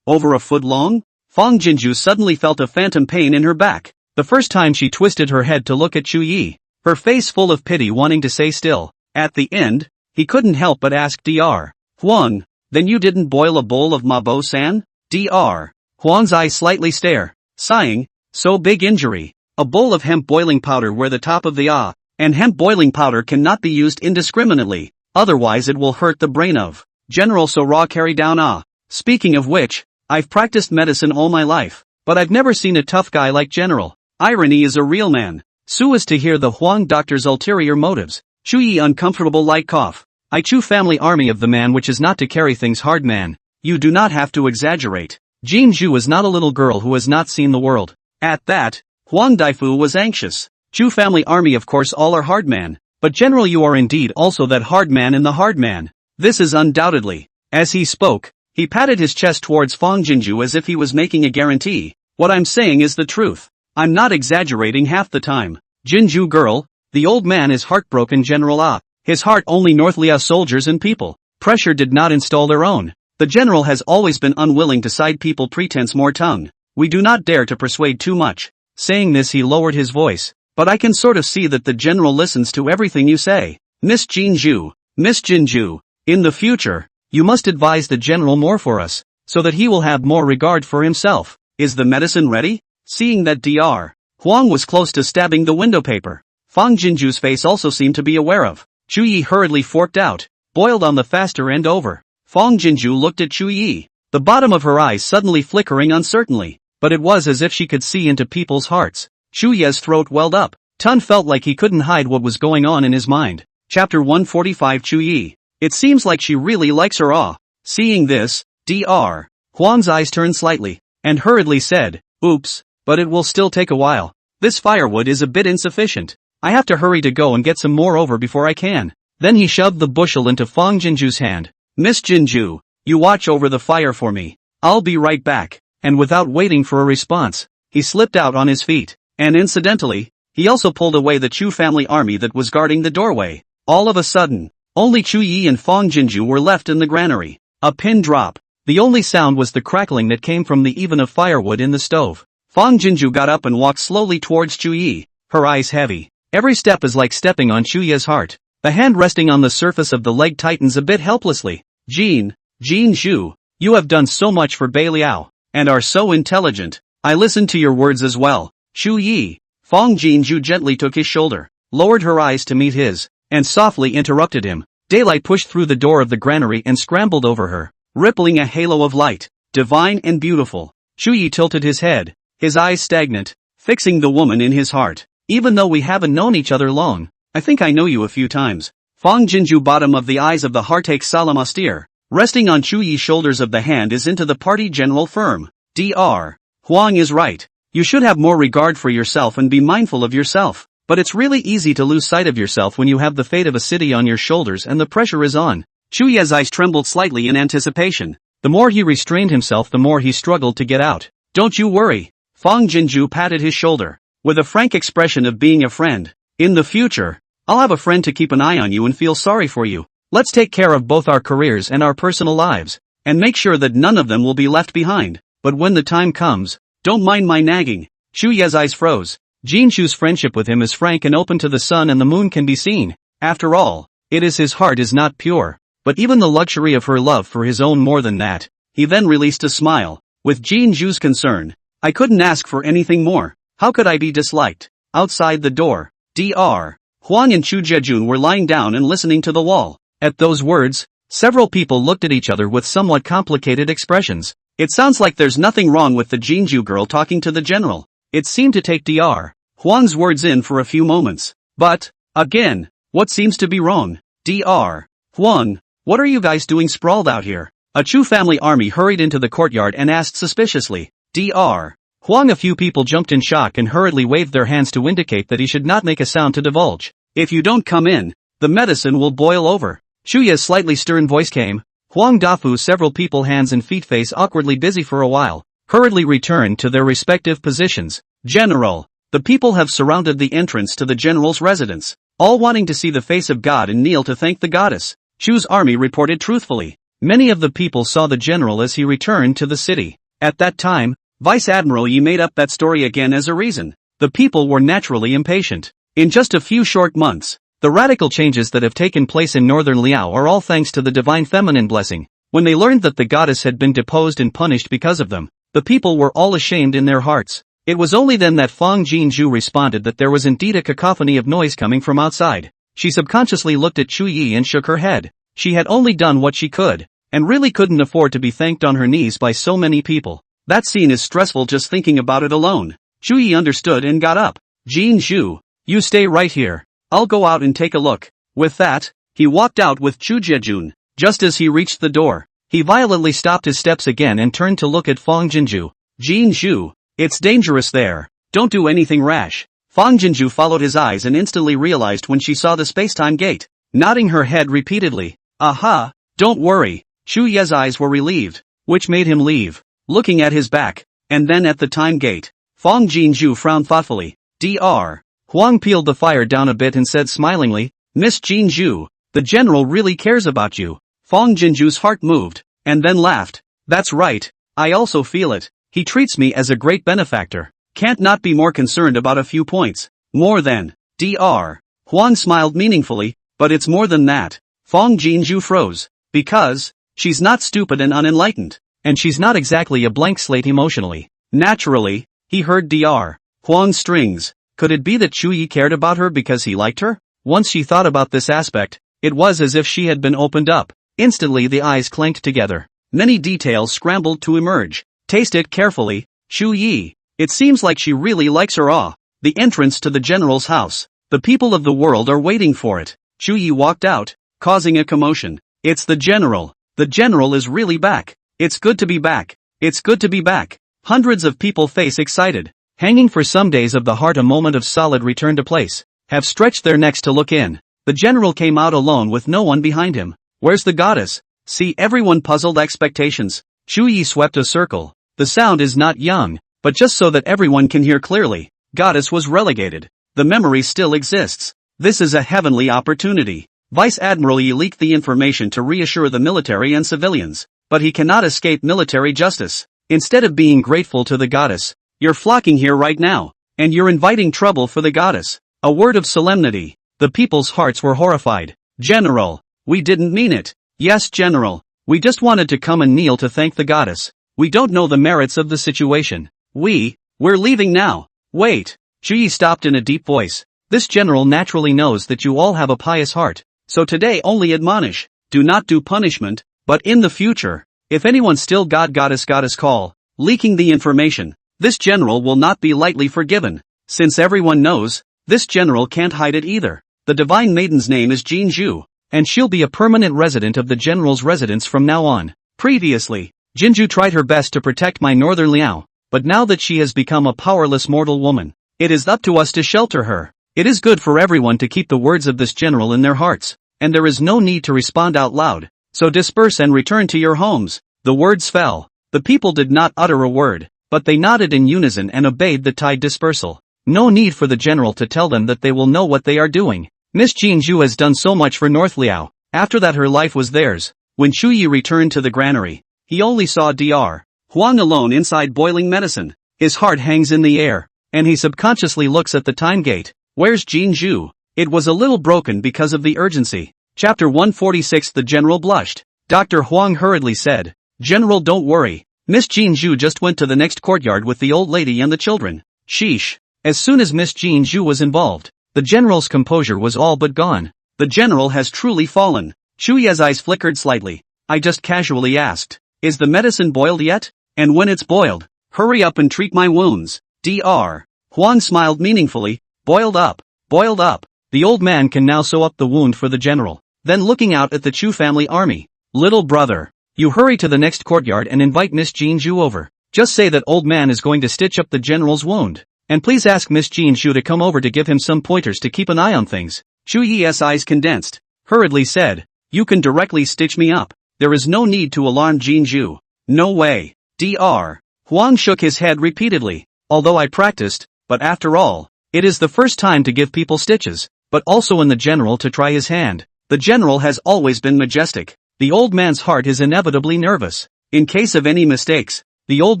Over a foot long? Fang Jinju suddenly felt a phantom pain in her back. The first time she twisted her head to look at Chu Yi, her face full of pity, wanting to say still. At the end, he couldn't help but ask Dr. Huang, then you didn't boil a bowl of mabo-san? Dr. Huang's eyes slightly stare, sighing, so big injury. A bowl of hemp boiling powder where the top of the and hemp boiling powder cannot be used indiscriminately, otherwise it will hurt the brain of General so raw carry down. Speaking of which, I've practiced medicine all my life, but I've never seen a tough guy like General. Irony is a real man. Su is to hear the Huang doctor's ulterior motives. Chu Yi uncomfortable light cough. I Chu family army of the man which is not to carry things hard man. You do not have to exaggerate. Jin Zhu is not a little girl who has not seen the world. At that, Huang Daifu was anxious. Chu family army of course all are hard man, but General you are indeed also that hard man in the hard man. This is undoubtedly. As he spoke, he patted his chest towards Fang Jinju as if he was making a guarantee. What I'm saying is the truth. I'm not exaggerating half the time. Jinju girl, the old man is heartbroken General Ah. His heart only North Lia soldiers and people. Pressure did not install their own. The general has always been unwilling to side people pretense more tongue. We do not dare to persuade too much. Saying this he lowered his voice. But I can sort of see that the general listens to everything you say. Miss Jinju, Miss Jinju, in the future, you must advise the general more for us, so that he will have more regard for himself. Is the medicine ready? Seeing that Dr. Huang was close to stabbing the window paper, Fang Jinju's face also seemed to be aware of. Chu Yi hurriedly forked out, boiled on the faster end over. Fang Jinju looked at Chu Yi, the bottom of her eyes suddenly flickering uncertainly, but it was as if she could see into people's hearts. Chu Yi's throat welled up. Tun felt like he couldn't hide what was going on in his mind. Chapter 145 Chu Yi. It seems like she really likes her ah. Seeing this, Dr. Huang's eyes turned slightly, and hurriedly said, oops, but it will still take a while. This firewood is a bit insufficient. I have to hurry to go and get some more over before I can. Then he shoved the bushel into Fang Jinju's hand. Miss Jinju, you watch over the fire for me. I'll be right back. And without waiting for a response, he slipped out on his feet. And incidentally, he also pulled away the Chu family army that was guarding the doorway. All of a sudden, only Chu Yi and Fang Jinju were left in the granary. A pin drop. The only sound was the crackling that came from the even of firewood in the stove. Fang Jinju got up and walked slowly towards Chu Yi, her eyes heavy. Every step is like stepping on Chu Yi's heart. The hand resting on the surface of the leg tightens a bit helplessly. Jin Zhu, you have done so much for Bei Liao, and are so intelligent. I listened to your words as well. Chu Yi. Fang Jinju gently took his shoulder, lowered her eyes to meet his, and softly interrupted him. Daylight pushed through the door of the granary and scrambled over her, rippling a halo of light, divine and beautiful. Chu Yi tilted his head, his eyes stagnant, fixing the woman in his heart. Even though we haven't known each other long, I think I know you a few times. Fang Jinju bottom of the eyes of the heart takes solemn austere, resting on Chu Yi's shoulders of the hand is into the party general firm. Dr. Huang is right. You should have more regard for yourself and be mindful of yourself. But it's really easy to lose sight of yourself when you have the fate of a city on your shoulders and the pressure is on. Chu Yi's eyes trembled slightly in anticipation. The more he restrained himself the more he struggled to get out. Don't you worry. Fang Jinju patted his shoulder, with a frank expression of being a friend. In the future, I'll have a friend to keep an eye on you and feel sorry for you. Let's take care of both our careers and our personal lives, and make sure that none of them will be left behind. But when the time comes, don't mind my nagging. Chu Yi's eyes froze. Jin Zhu's friendship with him is frank and open to the sun and the moon can be seen. After all, it is his heart is not pure. But even the luxury of her love for his own more than that. He then released a smile. With Jin Zhu's concern, I couldn't ask for anything more. How could I be disliked? Outside the door, Dr. Huang and Chu Jejun were lying down and listening to the wall. At those words, several people looked at each other with somewhat complicated expressions. It sounds like there's nothing wrong with the Jinju girl talking to the general. It seemed to take Dr. Huang's words in for a few moments. But, again, what seems to be wrong? Dr. Huang, what are you guys doing sprawled out here? A Chu family army hurried into the courtyard and asked suspiciously. Dr. Huang. A few people jumped in shock and hurriedly waved their hands to indicate that he should not make a sound to divulge. If you don't come in, the medicine will boil over. Chu Yi's slightly stern voice came. Huang Dafu. Several people hands and feet face awkwardly busy for a while, hurriedly returned to their respective positions. General, the people have surrounded the entrance to the general's residence, all wanting to see the face of God and kneel to thank the goddess. Chu's army reported truthfully. Many of the people saw the general as he returned to the city. At that time, Vice Admiral Yi made up that story again as a reason. The people were naturally impatient. In just a few short months, the radical changes that have taken place in northern Liao are all thanks to the divine feminine blessing. When they learned that the goddess had been deposed and punished because of them, the people were all ashamed in their hearts. It was only then that Fang Jinju responded that there was indeed a cacophony of noise coming from outside. She subconsciously looked at Chu Yi and shook her head. She had only done what she could, and really couldn't afford to be thanked on her knees by so many people. That scene is stressful just thinking about it alone. Chu Yi understood and got up. Jin Zhu, you stay right here. I'll go out and take a look. With that, he walked out with Chu Jejun. Just as he reached the door, he violently stopped his steps again and turned to look at Fang Jinju. Jin Zhu, it's dangerous there. Don't do anything rash. Fang Jinju followed his eyes and instantly realized when she saw the space-time gate, nodding her head repeatedly. Aha, don't worry. Chu Ye's eyes were relieved, which made him leave, looking at his back, and then at the time gate. Fang Jinju frowned thoughtfully. Dr. Huang peeled the fire down a bit and said smilingly, Miss Jinju, the general really cares about you. Fang Jinju's heart moved, and then laughed. That's right, I also feel it. He treats me as a great benefactor. Can't not be more concerned about a few points. More than. Dr. Huang smiled meaningfully, but it's more than that. Fang Jinju froze. Because, she's not stupid and unenlightened, and she's not exactly a blank slate emotionally. Naturally, he heard Dr. Huang's strings. Could it be that Chu Yi cared about her because he liked her? Once she thought about this aspect, it was as if she had been opened up. Instantly the eyes clanked together. Many details scrambled to emerge. Taste it carefully, Chu Yi. It seems like she really likes her. The entrance to the general's house. The people of the world are waiting for it. Chu Yi walked out, causing a commotion. It's the general. The general is really back. It's good to be back. It's good to be back. Hundreds of people face excited, hanging for some days of the heart a moment of solid return to place, have stretched their necks to look in. The general came out alone with no one behind him. Where's the goddess? See everyone puzzled expectations. Chu Yi swept a circle. The sound is not young, but just so that everyone can hear clearly. Goddess was relegated. The memory still exists. This is a heavenly opportunity. Vice Admiral Yi leaked the information to reassure the military and civilians, but he cannot escape military justice. Instead of being grateful to the goddess, you're flocking here right now, and you're inviting trouble for the goddess. A word of solemnity. The people's hearts were horrified. General, we didn't mean it. Yes, General, we just wanted to come and kneel to thank the goddess. We don't know the merits of the situation. We're leaving now. Wait. Chu Yi stopped in a deep voice. This general naturally knows that you all have a pious heart, so today only admonish. Do not do punishment, but in the future, if anyone still goddess call, leaking the information, this general will not be lightly forgiven. Since everyone knows, this general can't hide it either. The divine maiden's name is Jin Zhu, and she'll be a permanent resident of the general's residence from now on. Previously, Jinju tried her best to protect my northern Liao, but now that she has become a powerless mortal woman, it is up to us to shelter her. It is good for everyone to keep the words of this general in their hearts, and there is no need to respond out loud, so disperse and return to your homes. The words fell. The people did not utter a word, but they nodded in unison and obeyed the tide dispersal. No need for the general to tell them that they will know what they are doing. Miss Jin Zhu has done so much for North Liao. After that her life was theirs. When Chu Yi returned to the granary, he only saw Dr. Huang alone inside boiling medicine. His heart hangs in the air, and he subconsciously looks at the time gate. Where's Jin Zhu? It was a little broken because of the urgency. Chapter 146. The general blushed. Dr. Huang hurriedly said, General, don't worry. Miss Jin Zhu just went to the next courtyard with the old lady and the children. Sheesh. As soon as Miss Jin Zhu was involved, the general's composure was all but gone. The general has truly fallen. Chu Ye's eyes flickered slightly. I just casually asked, is the medicine boiled yet? And when it's boiled, hurry up and treat my wounds. Dr. Huang smiled meaningfully. Boiled up. Boiled up. The old man can now sew up the wound for the general. Then looking out at the Chu family army. Little brother, you hurry to the next courtyard and invite Miss Jin Zhu over. Just say that old man is going to stitch up the general's wound. And please ask Miss Jin Zhu to come over to give him some pointers to keep an eye on things. Chu Yi's eyes condensed. Hurriedly said, you can directly stitch me up. There is no need to alarm Jin Zhu. No way. Dr. Huang shook his head repeatedly. Although I practiced, but after all, it is the first time to give people stitches, but also in the general to try his hand. The general has always been majestic. The old man's heart is inevitably nervous. In case of any mistakes, the old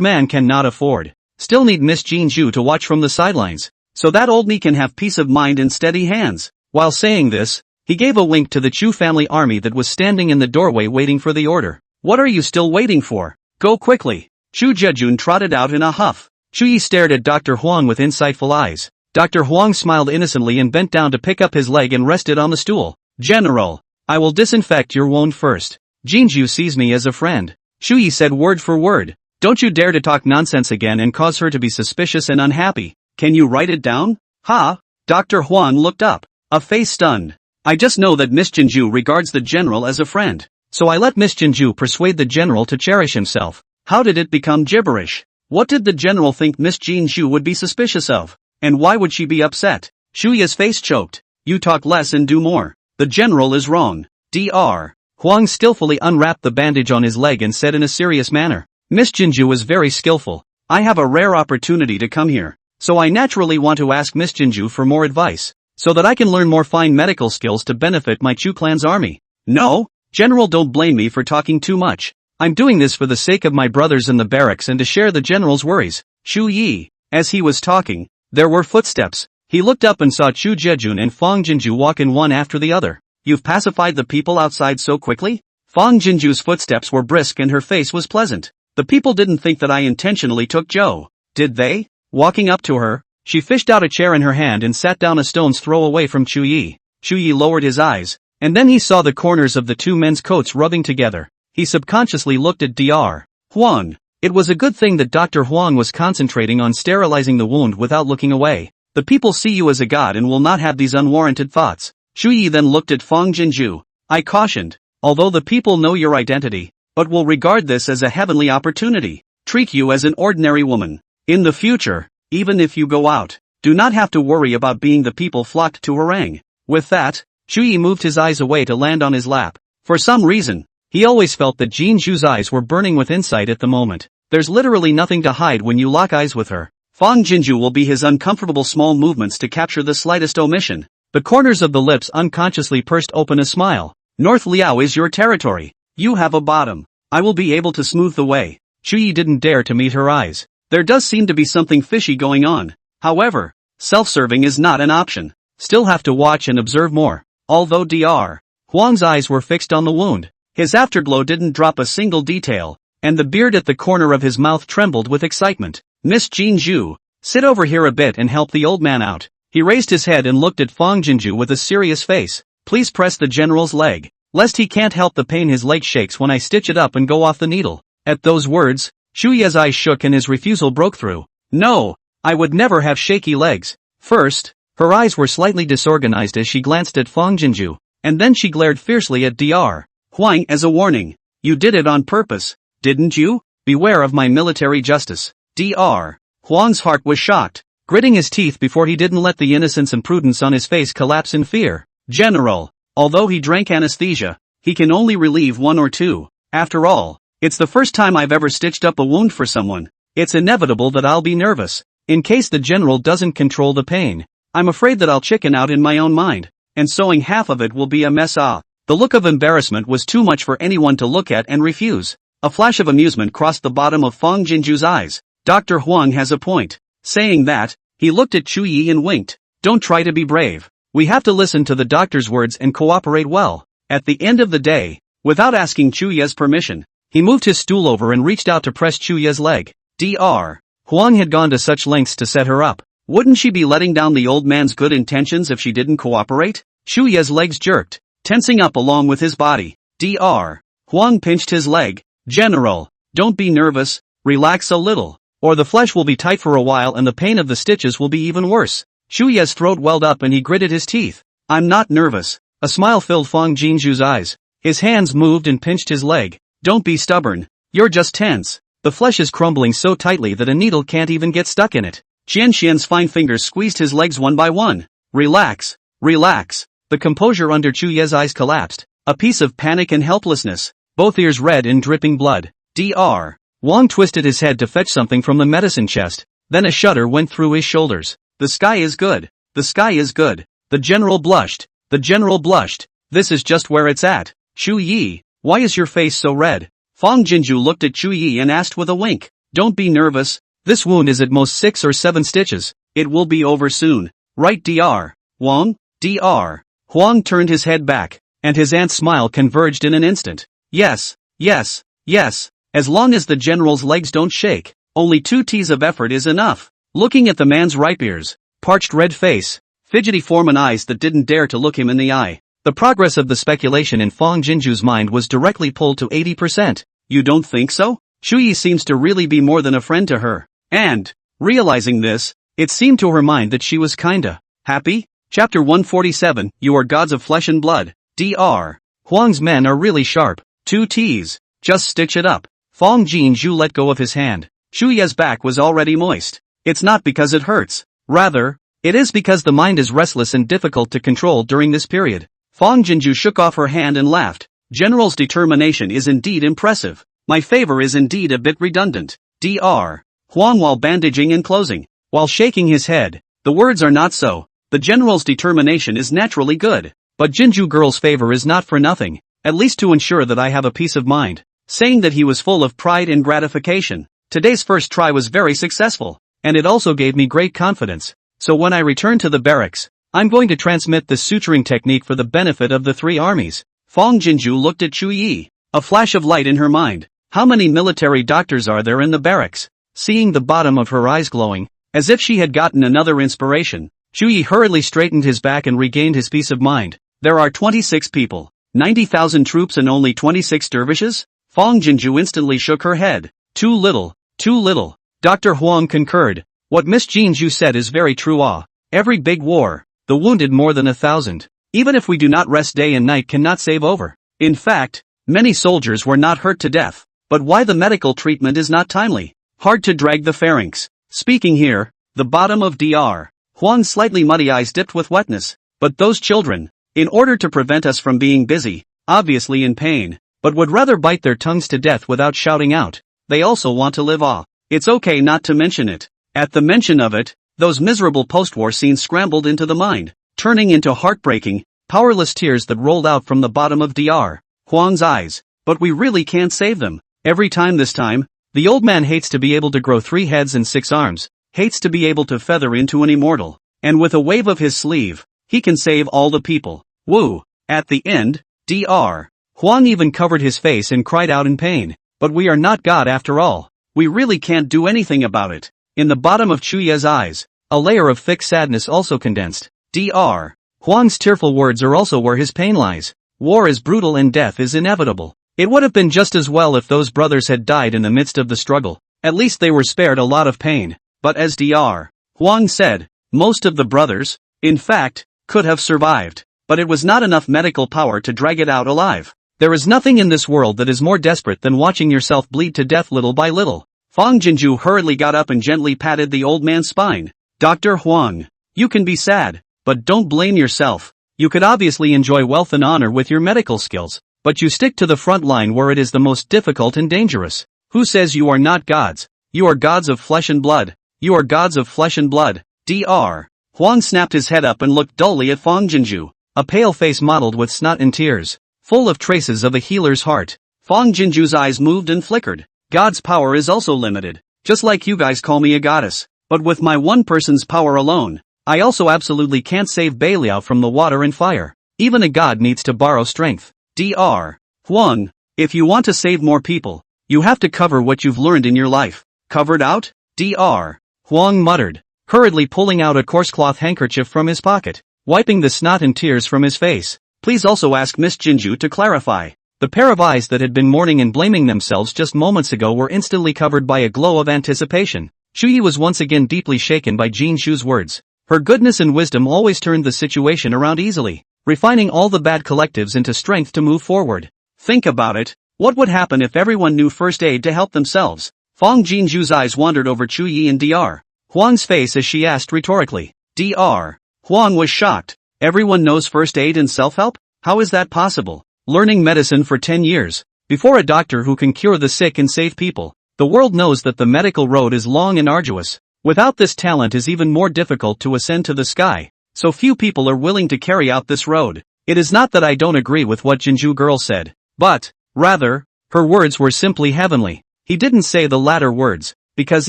man cannot afford. Still need Miss Jin Zhu to watch from the sidelines, so that old me can have peace of mind and steady hands. While saying this, he gave a wink to the Chu family army that was standing in the doorway waiting for the order. What are you still waiting for? Go quickly. Chu Jejun trotted out in a huff. Chu Yi stared at Dr. Huang with insightful eyes. Dr. Huang smiled innocently and bent down to pick up his leg and rested on the stool. General, I will disinfect your wound first. Jinju sees me as a friend. Shuyi said word for word. Don't you dare to talk nonsense again and cause her to be suspicious and unhappy. Can you write it down? Ha? Dr. Huang looked up, a face stunned. I just know that Miss Jinju regards the general as a friend. So I let Miss Jinju persuade the general to cherish himself. How did it become gibberish? What did the general think Miss Jinju would be suspicious of? And why would she be upset? Shuya's face choked. You talk less and do more. The general is wrong. Dr. Huang skillfully unwrapped the bandage on his leg and said in a serious manner. Miss Jinju is very skillful. I have a rare opportunity to come here. So I naturally want to ask Miss Jinju for more advice. So that I can learn more fine medical skills to benefit my Chu clan's army. No, General, don't blame me for talking too much. I'm doing this for the sake of my brothers in the barracks and to share the general's worries. Chu Yi. As he was talking, there were footsteps. He looked up and saw Chu Jejun and Fang Jinju walk in one after the other. You've pacified the people outside so quickly? Fang Jinju's footsteps were brisk and her face was pleasant. The people didn't think that I intentionally took Joe, did they? Walking up to her, she fished out a chair in her hand and sat down a stone's throw away from Chu Yi. Chu Yi lowered his eyes, and then he saw the corners of the two men's coats rubbing together. He subconsciously looked at Dr. Huang. It was a good thing that Dr. Huang was concentrating on sterilizing the wound without looking away. The people see you as a god and will not have these unwarranted thoughts. Chu Yi then looked at Fang Jinju. I cautioned, although the people know your identity, but will regard this as a heavenly opportunity. Treat you as an ordinary woman. In the future, even if you go out, do not have to worry about being the people flocked to harangue. With that, Chu Yi moved his eyes away to land on his lap. For some reason, he always felt that Jinju's eyes were burning with insight at the moment. There's literally nothing to hide when you lock eyes with her. Fang Jinju will be his uncomfortable small movements to capture the slightest omission. The corners of the lips unconsciously pursed open a smile. North Liao is your territory. You have a bottom. I will be able to smooth the way. Chu Yi didn't dare to meet her eyes. There does seem to be something fishy going on. However, self-serving is not an option. Still have to watch and observe more. Although Dr. Huang's eyes were fixed on the wound, his afterglow didn't drop a single detail, and the beard at the corner of his mouth trembled with excitement. Miss Jinju, sit over here a bit and help the old man out. He raised his head and looked at Fang Jinju with a serious face. Please press the general's leg, lest he can't help the pain his leg shakes when I stitch it up and go off the needle. At those words, Shuya's eyes shook and his refusal broke through. No, I would never have shaky legs. First, her eyes were slightly disorganized as she glanced at Fang Jinju, and then she glared fiercely at Dr. Huang as a warning. You did it on purpose, didn't you? Beware of my military justice. Dr. Huang's heart was shocked, gritting his teeth before he didn't let the innocence and prudence on his face collapse in fear. General, although he drank anesthesia, he can only relieve one or two. After all, it's the first time I've ever stitched up a wound for someone. It's inevitable that I'll be nervous, in case the general doesn't control the pain. I'm afraid that I'll chicken out in my own mind, and sewing half of it will be a mess. The look of embarrassment was too much for anyone to look at and refuse. A flash of amusement crossed the bottom of Fang Jinju's eyes. Dr. Huang has a point. Saying that, he looked at Chu Yi and winked. Don't try to be brave. We have to listen to the doctor's words and cooperate well. At the end of the day, without asking Chu Yi's permission, he moved his stool over and reached out to press Chu Yi's leg. Dr. Huang had gone to such lengths to set her up. Wouldn't she be letting down the old man's good intentions if she didn't cooperate? Chu Yi's legs jerked, tensing up along with his body. Dr. Huang pinched his leg. General, don't be nervous, relax a little, or the flesh will be tight for a while and the pain of the stitches will be even worse. Chu Yi's throat welled up and he gritted his teeth. I'm not nervous. A smile filled Fang Jinju's eyes. His hands moved and pinched his leg. Don't be stubborn. You're just tense. The flesh is crumbling so tightly that a needle can't even get stuck in it. Qian Xian's fine fingers squeezed his legs one by one. Relax, relax. The composure under Chu Yi's eyes collapsed. A piece of panic and helplessness. Both ears red and dripping blood. Dr. Wang twisted his head to fetch something from the medicine chest. Then a shudder went through his shoulders. The sky is good. The sky is good. The general blushed. The general blushed. This is just where it's at. Chu Yi, why is your face so red? Fang Jinju looked at Chu Yi and asked with a wink. Don't be nervous. This wound is at most 6 or 7 stitches. It will be over soon. Right, Dr. Wang? Dr. Huang turned his head back, and his aunt's smile converged in an instant. Yes, yes, yes. As long as the general's legs don't shake, only 2 T's of effort is enough. Looking at the man's ripe ears, parched red face, fidgety form and eyes that didn't dare to look him in the eye, The progress of the speculation in Fong Jinju's mind was directly pulled to 80%. You don't think so? Shuyi seems to really be more than a friend to her. And, realizing this, it seemed to her mind that she was kinda happy. Chapter 147, You are gods of flesh and blood. Dr. Huang's men are really sharp. 2 T's. Just stitch it up. Fong Jinju let go of his hand. Shuya's back was already moist. It's not because it hurts. Rather, it is because the mind is restless and difficult to control during this period. Fong Jinju shook off her hand and laughed. General's determination is indeed impressive. My favor is indeed a bit redundant. Dr. Huang while bandaging and closing. While shaking his head, the words are not so. The general's determination is naturally good. But Jinju girl's favor is not for nothing, at least to ensure that I have a peace of mind. Saying that he was full of pride and gratification. Today's first try was very successful, and it also gave me great confidence. So when I return to the barracks, I'm going to transmit the suturing technique for the benefit of the 3 armies. Fong Jinju looked at Chu Yi. A flash of light in her mind. How many military doctors are there in the barracks? Seeing the bottom of her eyes glowing, as if she had gotten another inspiration, Chu Yi hurriedly straightened his back and regained his peace of mind. There are 26 people, 90,000 troops and only 26 dervishes? Fong Jinju instantly shook her head. Too little, too little. Dr. Huang concurred. What Miss Jinju said is very true. Every big war, the wounded more than 1,000. Even if we do not rest day and night cannot save over. In fact, many soldiers were not hurt to death. But why the medical treatment is not timely? Hard to drag the pharynx. Speaking here, the bottom of Dr. Huang's slightly muddy eyes dipped with wetness. But those children, in order to prevent us from being busy, obviously in pain, but would rather bite their tongues to death without shouting out. They also want to live. It's okay not to mention it. At the mention of it, those miserable post-war scenes scrambled into the mind, turning into heartbreaking, powerless tears that rolled out from the bottom of Dr. Huang's eyes. But we really can't save them. Every time this time, the old man hates to be able to grow 3 heads and 6 arms, hates to be able to feather into an immortal, and with a wave of his sleeve, he can save all the people. Woo! At the end, Dr. Huang even covered his face and cried out in pain. But we are not God after all. We really can't do anything about it. In the bottom of Chuya's eyes, a layer of thick sadness also condensed. Dr. Huang's tearful words are also where his pain lies. War is brutal and death is inevitable. It would have been just as well if those brothers had died in the midst of the struggle. At least they were spared a lot of pain. But as Dr. Huang said, most of the brothers, in fact, could have survived. But it was not enough medical power to drag it out alive. There is nothing in this world that is more desperate than watching yourself bleed to death little by little. Fong Jinju hurriedly got up and gently patted the old man's spine. Dr. Huang, you can be sad, but don't blame yourself. You could obviously enjoy wealth and honor with your medical skills, but you stick to the front line where it is the most difficult and dangerous. Who says you are not gods? You are gods of flesh and blood. You are gods of flesh and blood. Dr. Huang snapped his head up and looked dully at Fong Jinju, a pale face mottled with snot and tears, full of traces of a healer's heart. Fong Jinju's eyes moved and flickered. God's power is also limited, just like you guys call me a goddess. But with my one person's power alone, I also absolutely can't save Beliao from the water and fire. Even a god needs to borrow strength. Dr. Huang, if you want to save more people, you have to cover what you've learned in your life. Covered out? Dr. Huang muttered, hurriedly pulling out a coarse cloth handkerchief from his pocket, wiping the snot and tears from his face. Please also ask Miss Jinju to clarify. The pair of eyes that had been mourning and blaming themselves just moments ago were instantly covered by a glow of anticipation. Shuyi was once again deeply shaken by Jinshu's words. Her goodness and wisdom always turned the situation around easily, refining all the bad collectives into strength to move forward. Think about it. What would happen if everyone knew first aid to help themselves? Fong Jinshu's eyes wandered over Chu Yi and Dr. Huang's face as she asked rhetorically. Dr. Huang was shocked. Everyone knows first aid and self-help? How is that possible? Learning medicine for 10 years, before a doctor who can cure the sick and save people. The world knows that the medical road is long and arduous. Without this talent is even more difficult to ascend to the sky. So few people are willing to carry out this road. It is not that I don't agree with what Jinju girl said, but, rather, her words were simply heavenly. He didn't say the latter words, because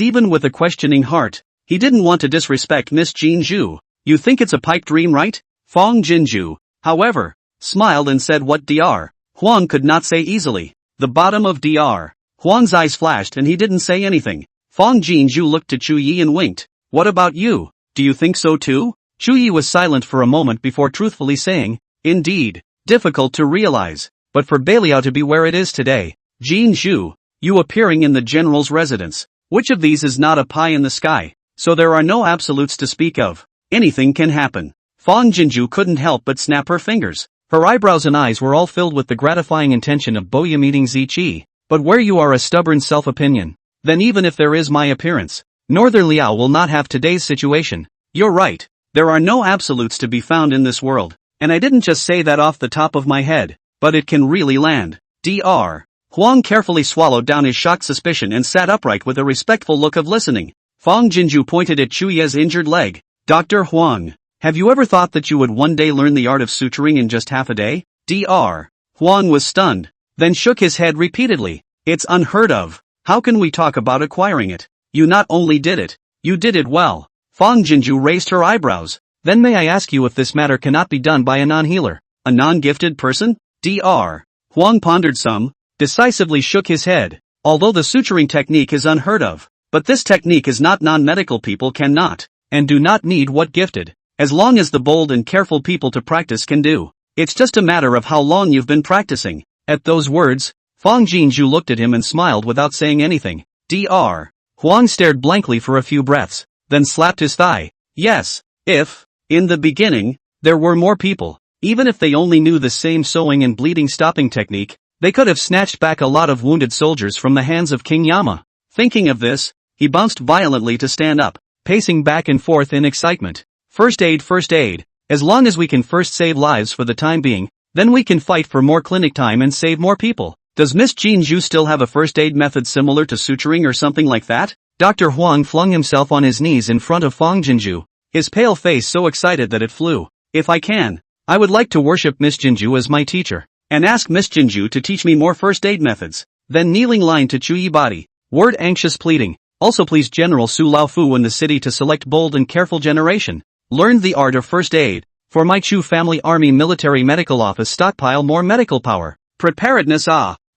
even with a questioning heart, he didn't want to disrespect Miss Jinju. You think it's a pipe dream, right? Fong Jinju, however, smiled and said what Dr. Huang could not say easily. The bottom of Dr. Huang's eyes flashed and he didn't say anything. Fong Jinju looked to Chu Yi and winked. What about you? Do you think so too? Chu Yi was silent for a moment before truthfully saying, indeed. difficult to realize, but for Beiliao to be where it is today, Jin Zhu, you appearing in the general's residence, which of these is not a pie in the sky? So there are no absolutes to speak of. Anything can happen. Fang Jinju couldn't help but snap her fingers. Her eyebrows and eyes were all filled with the gratifying intention of Boya meeting Ziqi. But where you are a stubborn self-opinion, then even if there is my appearance, Northern Liao will not have today's situation. You're right. There are no absolutes to be found in this world. And I didn't just say that off the top of my head, but it can really land. Dr. Huang carefully swallowed down his shocked suspicion and sat upright with a respectful look of listening. Fang Jinju pointed at Chu Ye's injured leg. Dr. Huang, have you ever thought that you would one day learn the art of suturing in just half a day? Dr. Huang was stunned, then shook his head repeatedly. It's unheard of. How can we talk about acquiring it? You not only did it, you did it well. Fang Jinju raised her eyebrows. Then may I ask you if this matter cannot be done by a non-healer, a non-gifted person? Dr. Huang pondered some, decisively shook his head. Although the suturing technique is unheard of, but this technique is not non-medical people cannot, and do not need what gifted, as long as the bold and careful people to practice can do. It's just a matter of how long you've been practicing. At those words, Fang Jinju looked at him and smiled without saying anything. Dr. Huang stared blankly for a few breaths, then slapped his thigh. Yes, if, in the beginning, there were more people, even if they only knew the same sewing and bleeding stopping technique, they could have snatched back a lot of wounded soldiers from the hands of King Yama. Thinking of this, he bounced violently to stand up, pacing back and forth in excitement. First aid, as long as we can first save lives for the time being, then we can fight for more clinic time and save more people. Does Miss Jin Zhu still have a first aid method similar to suturing or something like that? Dr. Huang flung himself on his knees in front of Fang Jinju, his pale face so excited that it flew. If I can, I would like to worship Miss Jinju as my teacher, and ask Miss Jinju to teach me more first aid methods. Then kneeling line to Chu Yi body, word anxious pleading. Also please General Su Laofu in the city to select bold and careful generation. Learned the art of first aid. For my Chu family army military medical office stockpile more medical power. Preparedness.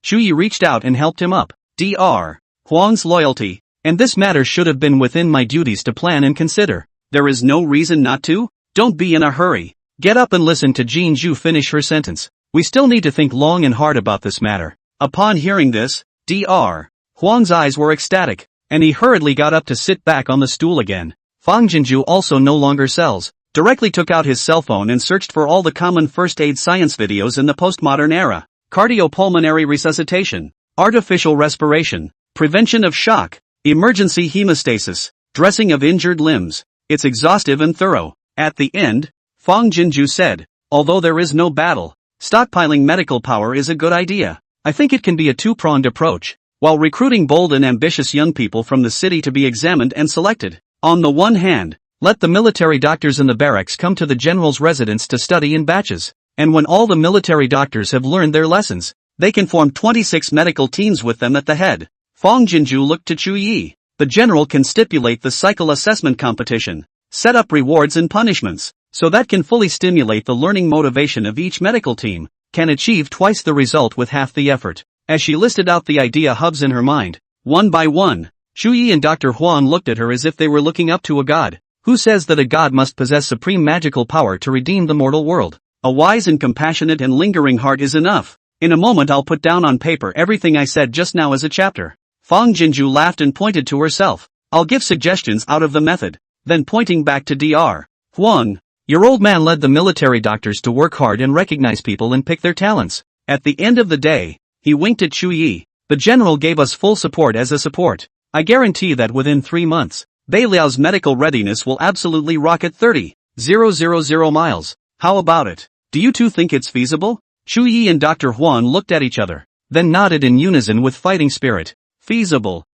Chu Yi reached out and helped him up. Dr. Huang's loyalty. And this matter should have been within my duties to plan and consider. There is no reason not to? Don't be in a hurry. Get up and listen to Jin Zhu finish her sentence. We still need to think long and hard about this matter. Upon hearing this, Dr. Huang's eyes were ecstatic, and he hurriedly got up to sit back on the stool again. Fang Jinju also no longer sells. Directly took out his cell phone and searched for all the common first aid science videos in the postmodern era. Cardiopulmonary resuscitation, artificial respiration, prevention of shock, emergency hemostasis, dressing of injured limbs. It's exhaustive and thorough. At the end, Fang Jinju said, although there is no battle, stockpiling medical power is a good idea. I think it can be a two-pronged approach, while recruiting bold and ambitious young people from the city to be examined and selected. On the one hand, let the military doctors in the barracks come to the general's residence to study in batches, and when all the military doctors have learned their lessons, they can form 26 medical teams with them at the head. Fang Jinju looked to Chu Yi. The general can stipulate the cycle assessment competition, set up rewards and punishments, so that can fully stimulate the learning motivation of each medical team, can achieve twice the result with half the effort. As she listed out the idea hubs in her mind, one by one, Chu Yi and Dr. Huang looked at her as if they were looking up to a god. Who says that a god must possess supreme magical power to redeem the mortal world? A wise and compassionate and lingering heart is enough. In a moment I'll put down on paper everything I said just now as a chapter. Fang Jinju laughed and pointed to herself. I'll give suggestions out of the method. Then pointing back to Dr. Huang, your old man led the military doctors to work hard and recognize people and pick their talents. At the end of the day, he winked at Chu Yi. The general gave us full support as a support. I guarantee that within 3 months, Beiliao's medical readiness will absolutely rocket 30,000 miles. How about it? Do you two think it's feasible? Chu Yi and Dr. Huang looked at each other, then nodded in unison with fighting spirit. Feasible.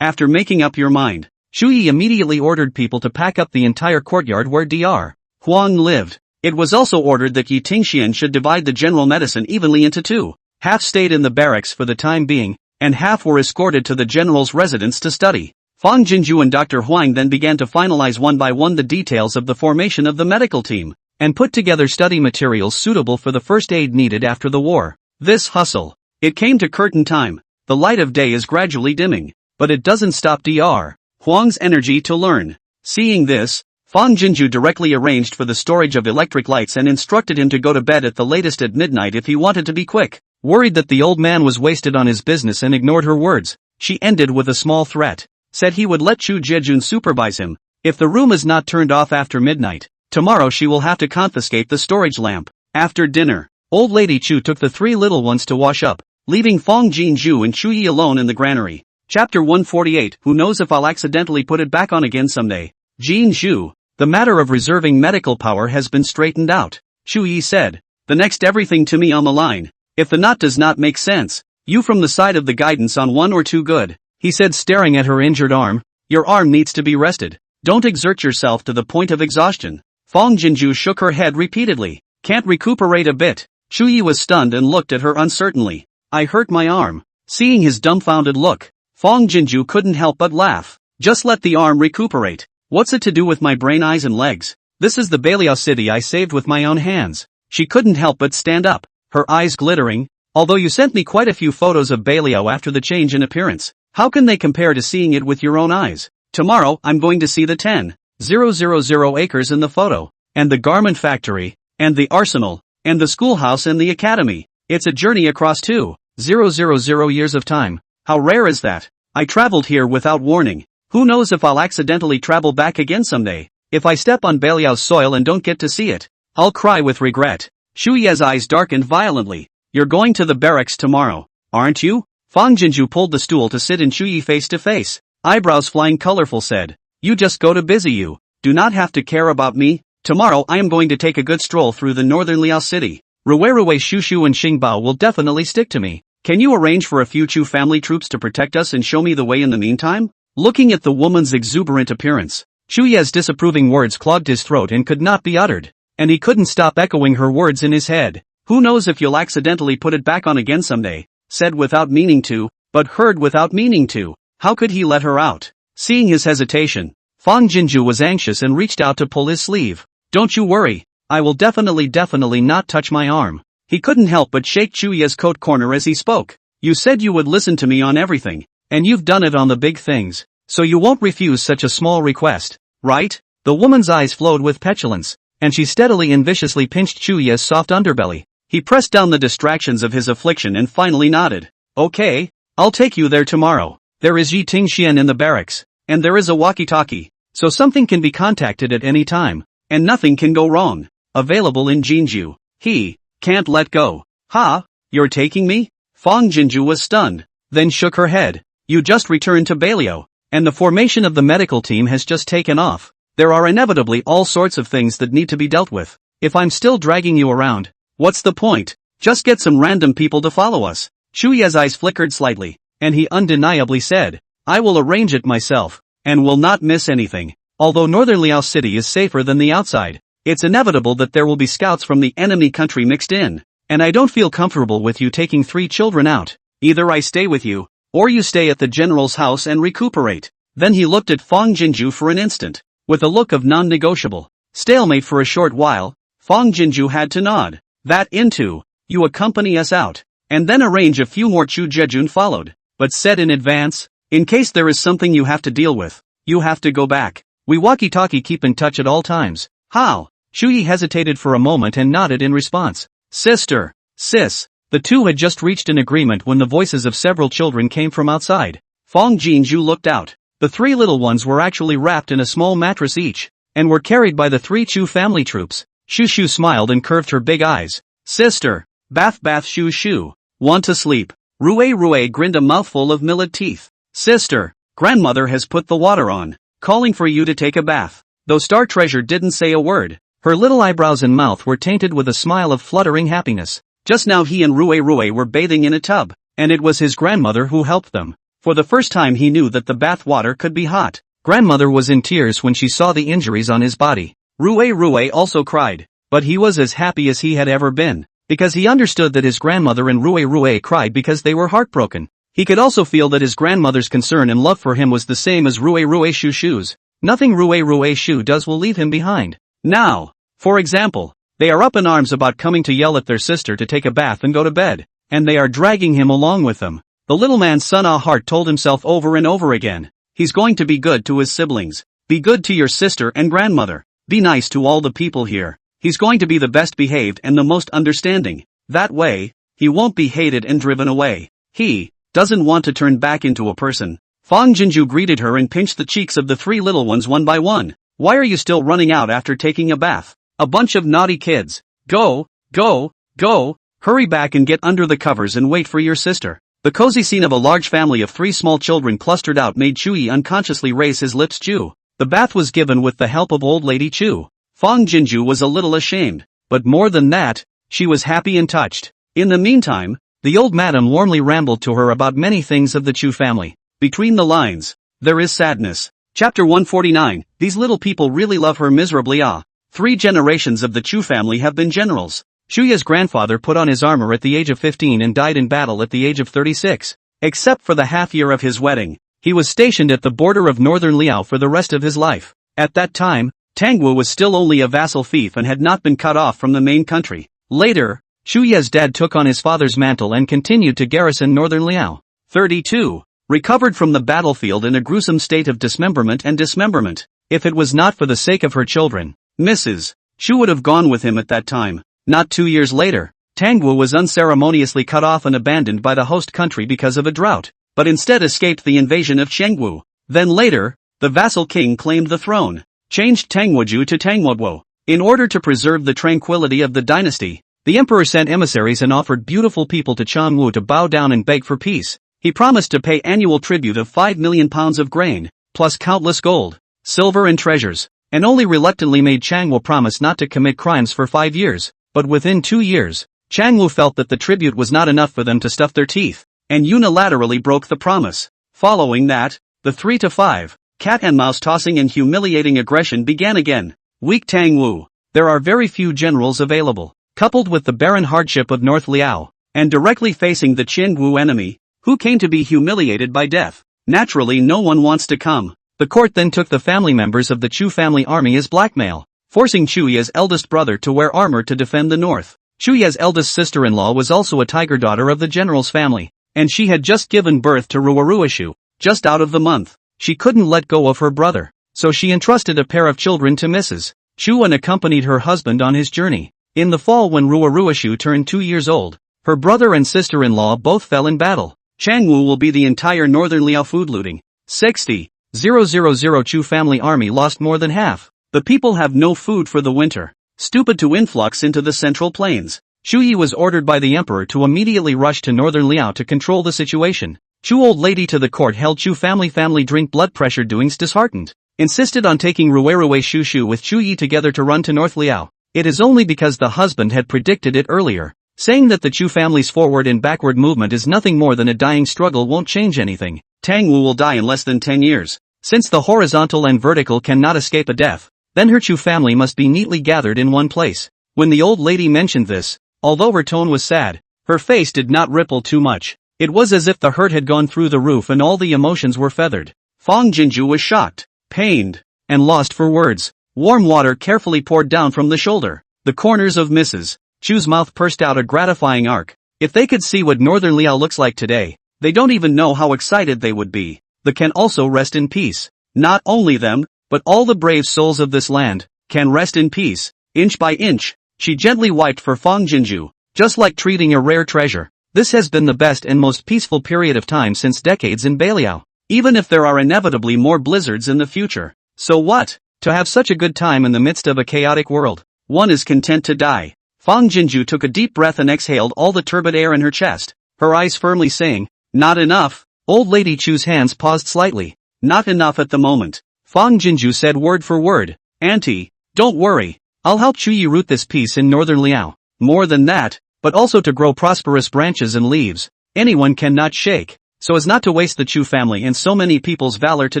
After making up your mind, Chu Yi immediately ordered people to pack up the entire courtyard where Dr. Huang lived. It was also ordered that Yi Tingxian should divide the general medicine evenly into two. Half stayed in the barracks for the time being, and half were escorted to the general's residence to study. Fang Jinju and Dr. Huang then began to finalize one by one the details of the formation of the medical team, and put together study materials suitable for the first aid needed after the war. This hustle. It came to curtain time. The light of day is gradually dimming, but it doesn't stop Dr. Huang's energy to learn. Seeing this, Fang Jinju directly arranged for the storage of electric lights and instructed him to go to bed at the latest at midnight if he wanted to be quick. Worried that the old man was wasted on his business and ignored her words, she ended with a small threat. Said he would let Chu Jejun supervise him. If the room is not turned off after midnight, tomorrow she will have to confiscate the storage lamp. After dinner, old lady Chu took the three little ones to wash up, leaving Fang Jinju and Chu Yi alone in the granary. Chapter 148. Who knows if I'll accidentally put it back on again someday. Jin Zhu. The matter of reserving medical power has been straightened out, Chu Yi said. The next everything to me on the line. If the knot does not make sense, you from the side of the guidance on 1 or 2 good, he said staring at her injured arm. Your arm needs to be rested. Don't exert yourself to the point of exhaustion. Fang Jinju shook her head repeatedly. Can't recuperate a bit. Chu Yi was stunned and looked at her uncertainly. I hurt my arm. Seeing his dumbfounded look, Fang Jinju couldn't help but laugh. Just let the arm recuperate. What's it to do with my brain, eyes and legs? This is the Baliao city I saved with my own hands. She couldn't help but stand up, her eyes glittering. Although you sent me quite a few photos of Baliao after the change in appearance, how can they compare to seeing it with your own eyes? Tomorrow I'm going to see the 10,000 acres in the photo, and the garment factory, and the arsenal, and the schoolhouse and the academy. It's a journey across 2,000 years of time. How rare is that? I traveled here without warning. Who knows if I'll accidentally travel back again someday? If I step on Baliao's soil and don't get to see it, I'll cry with regret. Shu Ye's eyes darkened violently. You're going to the barracks tomorrow, aren't you? Fang Jinju pulled the stool to sit in Chu Yi face to face. Eyebrows flying colorful said. You just go to busy you. Do not have to care about me. Tomorrow I am going to take a good stroll through the northern Liao city. Ruwei Shushu and Xingbao will definitely stick to me. Can you arrange for a few Chu family troops to protect us and show me the way in the meantime? Looking at the woman's exuberant appearance, Chu Ye's disapproving words clogged his throat and could not be uttered, and he couldn't stop echoing her words in his head. Who knows if you'll accidentally put it back on again someday, said without meaning to, but heard without meaning to. How could he let her out? Seeing his hesitation, Fang Jinju was anxious and reached out to pull his sleeve. Don't you worry, I will definitely not touch my arm. He couldn't help but shake Chu Ye's coat corner as he spoke. You said you would listen to me on everything, and you've done it on the big things, so you won't refuse such a small request, right? The woman's eyes flowed with petulance, and she steadily and viciously pinched Chu Ye's soft underbelly. He pressed down the distractions of his affliction and finally nodded. Okay, I'll take you there tomorrow. There is Yi Tingxian in the barracks, and there is a walkie-talkie, so something can be contacted at any time, and nothing can go wrong. Available in Jinju. He can't let go. Ha, you're taking me? Fang Jinju was stunned, then shook her head. You just returned to Baliao, and the formation of the medical team has just taken off. There are inevitably all sorts of things that need to be dealt with. If I'm still dragging you around, what's the point? Just get some random people to follow us. Chu Ye's eyes flickered slightly, and he undeniably said, I will arrange it myself, and will not miss anything. Although Northern Liao City is safer than the outside, it's inevitable that there will be scouts from the enemy country mixed in, and I don't feel comfortable with you taking 3 children out. Either I stay with you, or you stay at the general's house and recuperate. Then he looked at Fang Jinju for an instant, with a look of non-negotiable stalemate for a short while. Fang Jinju had to nod. That into, you accompany us out, and then arrange a few more. Chu Jejun followed, but said in advance, in case there is something you have to deal with, you have to go back. We walkie-talkie keep in touch at all times. How? Chu Yi hesitated for a moment and nodded in response. Sister, sis. The two had just reached an agreement when the voices of several children came from outside. Fang Jinju looked out. The 3 little ones were actually wrapped in a small mattress each, and were carried by the 3 Chu family troops. Shushu smiled and curved her big eyes. Sister, bath Shushu. Want to sleep? Rue grinned a mouthful of millet teeth. Sister, grandmother has put the water on, calling for you to take a bath. Though Star Treasure didn't say a word, her little eyebrows and mouth were tainted with a smile of fluttering happiness. Just now he and Rue were bathing in a tub, and it was his grandmother who helped them. For the first time he knew that the bath water could be hot. Grandmother was in tears when she saw the injuries on his body. Rue also cried, but he was as happy as he had ever been, because he understood that his grandmother and Rue cried because they were heartbroken. He could also feel that his grandmother's concern and love for him was the same as Rue Shushu's. Nothing Rue Shu does will leave him behind. Now, for example, they are up in arms about coming to yell at their sister to take a bath and go to bed, and they are dragging him along with them. The little man's son heart told himself over and over again, he's going to be good to his siblings. Be good to your sister and grandmother. Be nice to all the people here. He's going to be the best behaved and the most understanding. That way, he won't be hated and driven away. He doesn't want to turn back into a person. Fang Jinju greeted her and pinched the cheeks of the three little ones one by one. Why are you still running out after taking a bath? A bunch of naughty kids. Go, go, go, hurry back and get under the covers and wait for your sister. The cozy scene of a large family of three small children clustered out made Chuyi unconsciously raise his lips. Chu. The bath was given with the help of old lady Chu. Fang Jinju was a little ashamed, but more than that, she was happy and touched. In the meantime, the old madam warmly rambled to her about many things of the Chu family. Between the lines, there is sadness. Chapter 149, these little people really love her miserably. 3 generations of the Chu family have been generals. Chuya's grandfather put on his armor at the age of 15 and died in battle at the age of 36. Except for the half year of his wedding, he was stationed at the border of northern Liao for the rest of his life. At that time, Tangwu was still only a vassal fief and had not been cut off from the main country. Later, Chuya's dad took on his father's mantle and continued to garrison northern Liao. 32. Recovered from the battlefield in a gruesome state of dismemberment and dismemberment. If it was not for the sake of her children, Mrs. Chu would have gone with him at that time. Not 2 years later, Tangwu was unceremoniously cut off and abandoned by the host country because of a drought, but instead escaped the invasion of Chengwu. Then later, the vassal king claimed the throne, changed Tangwuju to Tangwodwo. In order to preserve the tranquility of the dynasty, the emperor sent emissaries and offered beautiful people to Changwu to bow down and beg for peace. He promised to pay annual tribute of 5 million pounds of grain, plus countless gold, silver and treasures, and only reluctantly made Changwu promise not to commit crimes for 5 years. But within 2 years, Changwu felt that the tribute was not enough for them to stuff their teeth, and unilaterally broke the promise. Following that, the 3 to 5, cat and mouse tossing and humiliating aggression began again. Weak Tangwu. There are very few generals available. Coupled with the barren hardship of North Liao, and directly facing the Chengwu enemy, who came to be humiliated by death. Naturally no one wants to come. The court then took the family members of the Chu family army as blackmail, forcing Chuya's eldest brother to wear armor to defend the north. Chuya's eldest sister-in-law was also a tiger daughter of the general's family, and she had just given birth to Ruwaruashu, just out of the month. She couldn't let go of her brother, so she entrusted a pair of children to Mrs. Chu and accompanied her husband on his journey. In the fall when Ruwaruashu turned 2 years old, her brother and sister-in-law both fell in battle. Changwu will be the entire northern Liao food looting. 60,000 Chu family army lost more than half. The people have no food for the winter. Stupid to influx into the central plains. Chuyi was ordered by the emperor to immediately rush to northern Liao to control the situation. Chu old lady to the court held Chu family drink blood pressure doings disheartened. Insisted on taking Ruwerue Shushu with Chuyi together to run to North Liao. It is only because the husband had predicted it earlier, saying that the Chu family's forward and backward movement is nothing more than a dying struggle won't change anything. Tangwu will die in less than 10 years. Since the horizontal and vertical cannot escape a death, then her Chu family must be neatly gathered in one place. When the old lady mentioned this, although her tone was sad, her face did not ripple too much. It was as if the hurt had gone through the roof and all the emotions were feathered. Fang Jinju was shocked, pained, and lost for words. Warm water carefully poured down from the shoulder. The corners of Mrs. Chu's mouth pursed out a gratifying arc. If they could see what Northern Liao looks like today, they don't even know how excited they would be. They can also rest in peace. Not only them, but all the brave souls of this land, can rest in peace. Inch by inch, she gently wiped for Fang Jinju, just like treating a rare treasure. This has been the best and most peaceful period of time since decades in Beiliao. Even if there are inevitably more blizzards in the future. So what? To have such a good time in the midst of a chaotic world, one is content to die. Fang Jinju took a deep breath and exhaled all the turbid air in her chest, her eyes firmly saying, "Not enough." Old lady Chu's hands paused slightly. "Not enough at the moment." Fang Jinju said word for word, "Auntie, don't worry. I'll help Chuyi root this peace in northern Liao. More than that, but also to grow prosperous branches and leaves anyone cannot shake, so as not to waste the Chu family and so many people's valor to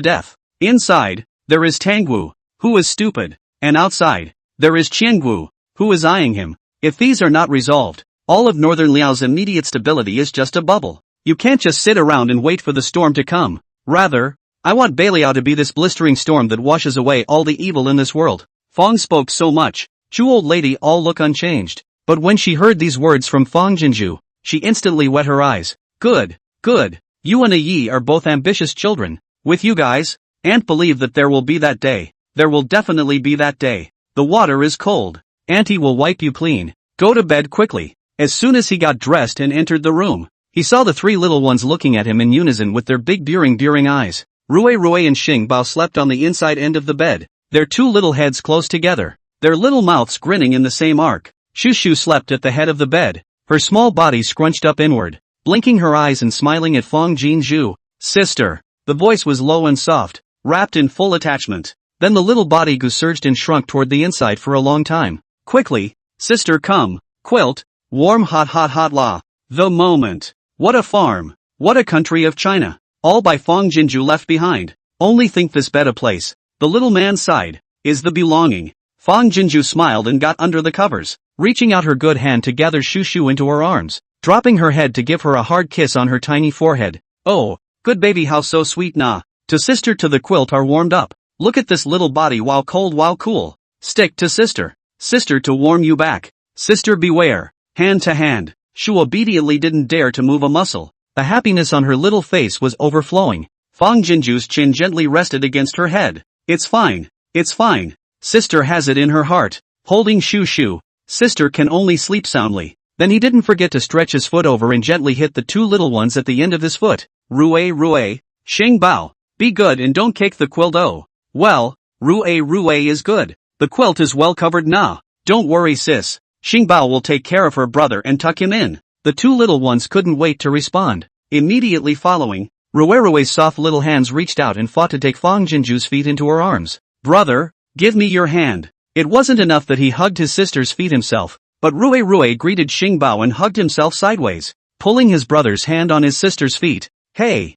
death. Inside, there is Tangwu, who is stupid, and outside, there is Qiangwu, who is eyeing him. If these are not resolved, all of northern Liao's immediate stability is just a bubble. You can't just sit around and wait for the storm to come. Rather, I want Beiliao to be this blistering storm that washes away all the evil in this world." Fang spoke so much, Chu old lady all look unchanged. But when she heard these words from Fang Jinju, she instantly wet her eyes. Good, good. You and Yi are both ambitious children. With you guys, Aunt believe that there will be that day. There will definitely be that day. The water is cold. Auntie will wipe you clean. Go to bed quickly. As soon as he got dressed and entered the room, he saw the three little ones looking at him in unison with their big buring eyes. Rui and Xing Bao slept on the inside end of the bed, their two little heads close together, their little mouths grinning in the same arc. Shushu slept at the head of the bed, her small body scrunched up inward, blinking her eyes and smiling at Fang Jinzhu. Sister. The voice was low and soft, wrapped in full attachment. Then the little body surged and shrunk toward the inside for a long time. Quickly, sister, come. Quilt. Warm hot la. The moment. What a farm. What a country of China. All by Fang Jinzhu left behind. Only think this bed a place. The little man sighed. Is the belonging. Fang Jinzhu smiled and got under the covers, reaching out her good hand to gather Shushu into her arms, dropping her head to give her a hard kiss on her tiny forehead. Oh, good baby, how so sweet nah. To sister, to the quilt are warmed up. Look at this little body, while cold while cool. Stick to sister. Sister to warm you back. Sister beware. Hand to hand. Shu obediently didn't dare to move a muscle. The happiness on her little face was overflowing. Fang Jinzhu's chin gently rested against her head. It's fine. It's fine. Sister has it in her heart. Holding Shushu. Sister can only sleep soundly. Then he didn't forget to stretch his foot over and gently hit the two little ones at the end of his foot. Rui. Xing Bao. Be good and don't kick the quilt. Oh. Well, Rui is good. The quilt is well covered now. Don't worry, sis. Xing Bao will take care of her brother and tuck him in. The two little ones couldn't wait to respond. Immediately following, Rui's soft little hands reached out and fought to take Fang Jinzhu's feet into her arms. Brother, give me your hand. It wasn't enough that he hugged his sister's feet himself, but Rui greeted Xing Bao and hugged himself sideways, pulling his brother's hand on his sister's feet. Hey,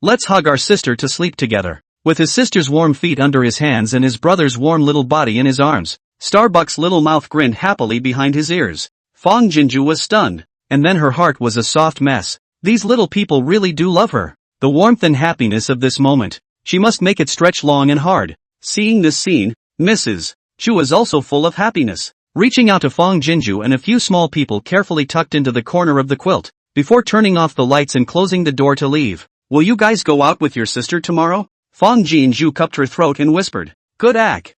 let's hug our sister to sleep together. With his sister's warm feet under his hands and his brother's warm little body in his arms, Starbuck's little mouth grinned happily behind his ears. Fang Jinzhu was stunned, and then her heart was a soft mess. These little people really do love her. The warmth and happiness of this moment, she must make it stretch long and hard. Seeing this scene, Mrs. Chu was also full of happiness. Reaching out to Fang Jinzhu and a few small people carefully tucked into the corner of the quilt, before turning off the lights and closing the door to leave. Will you guys go out with your sister tomorrow? Fang Jinzhu cupped her throat and whispered. Good ack.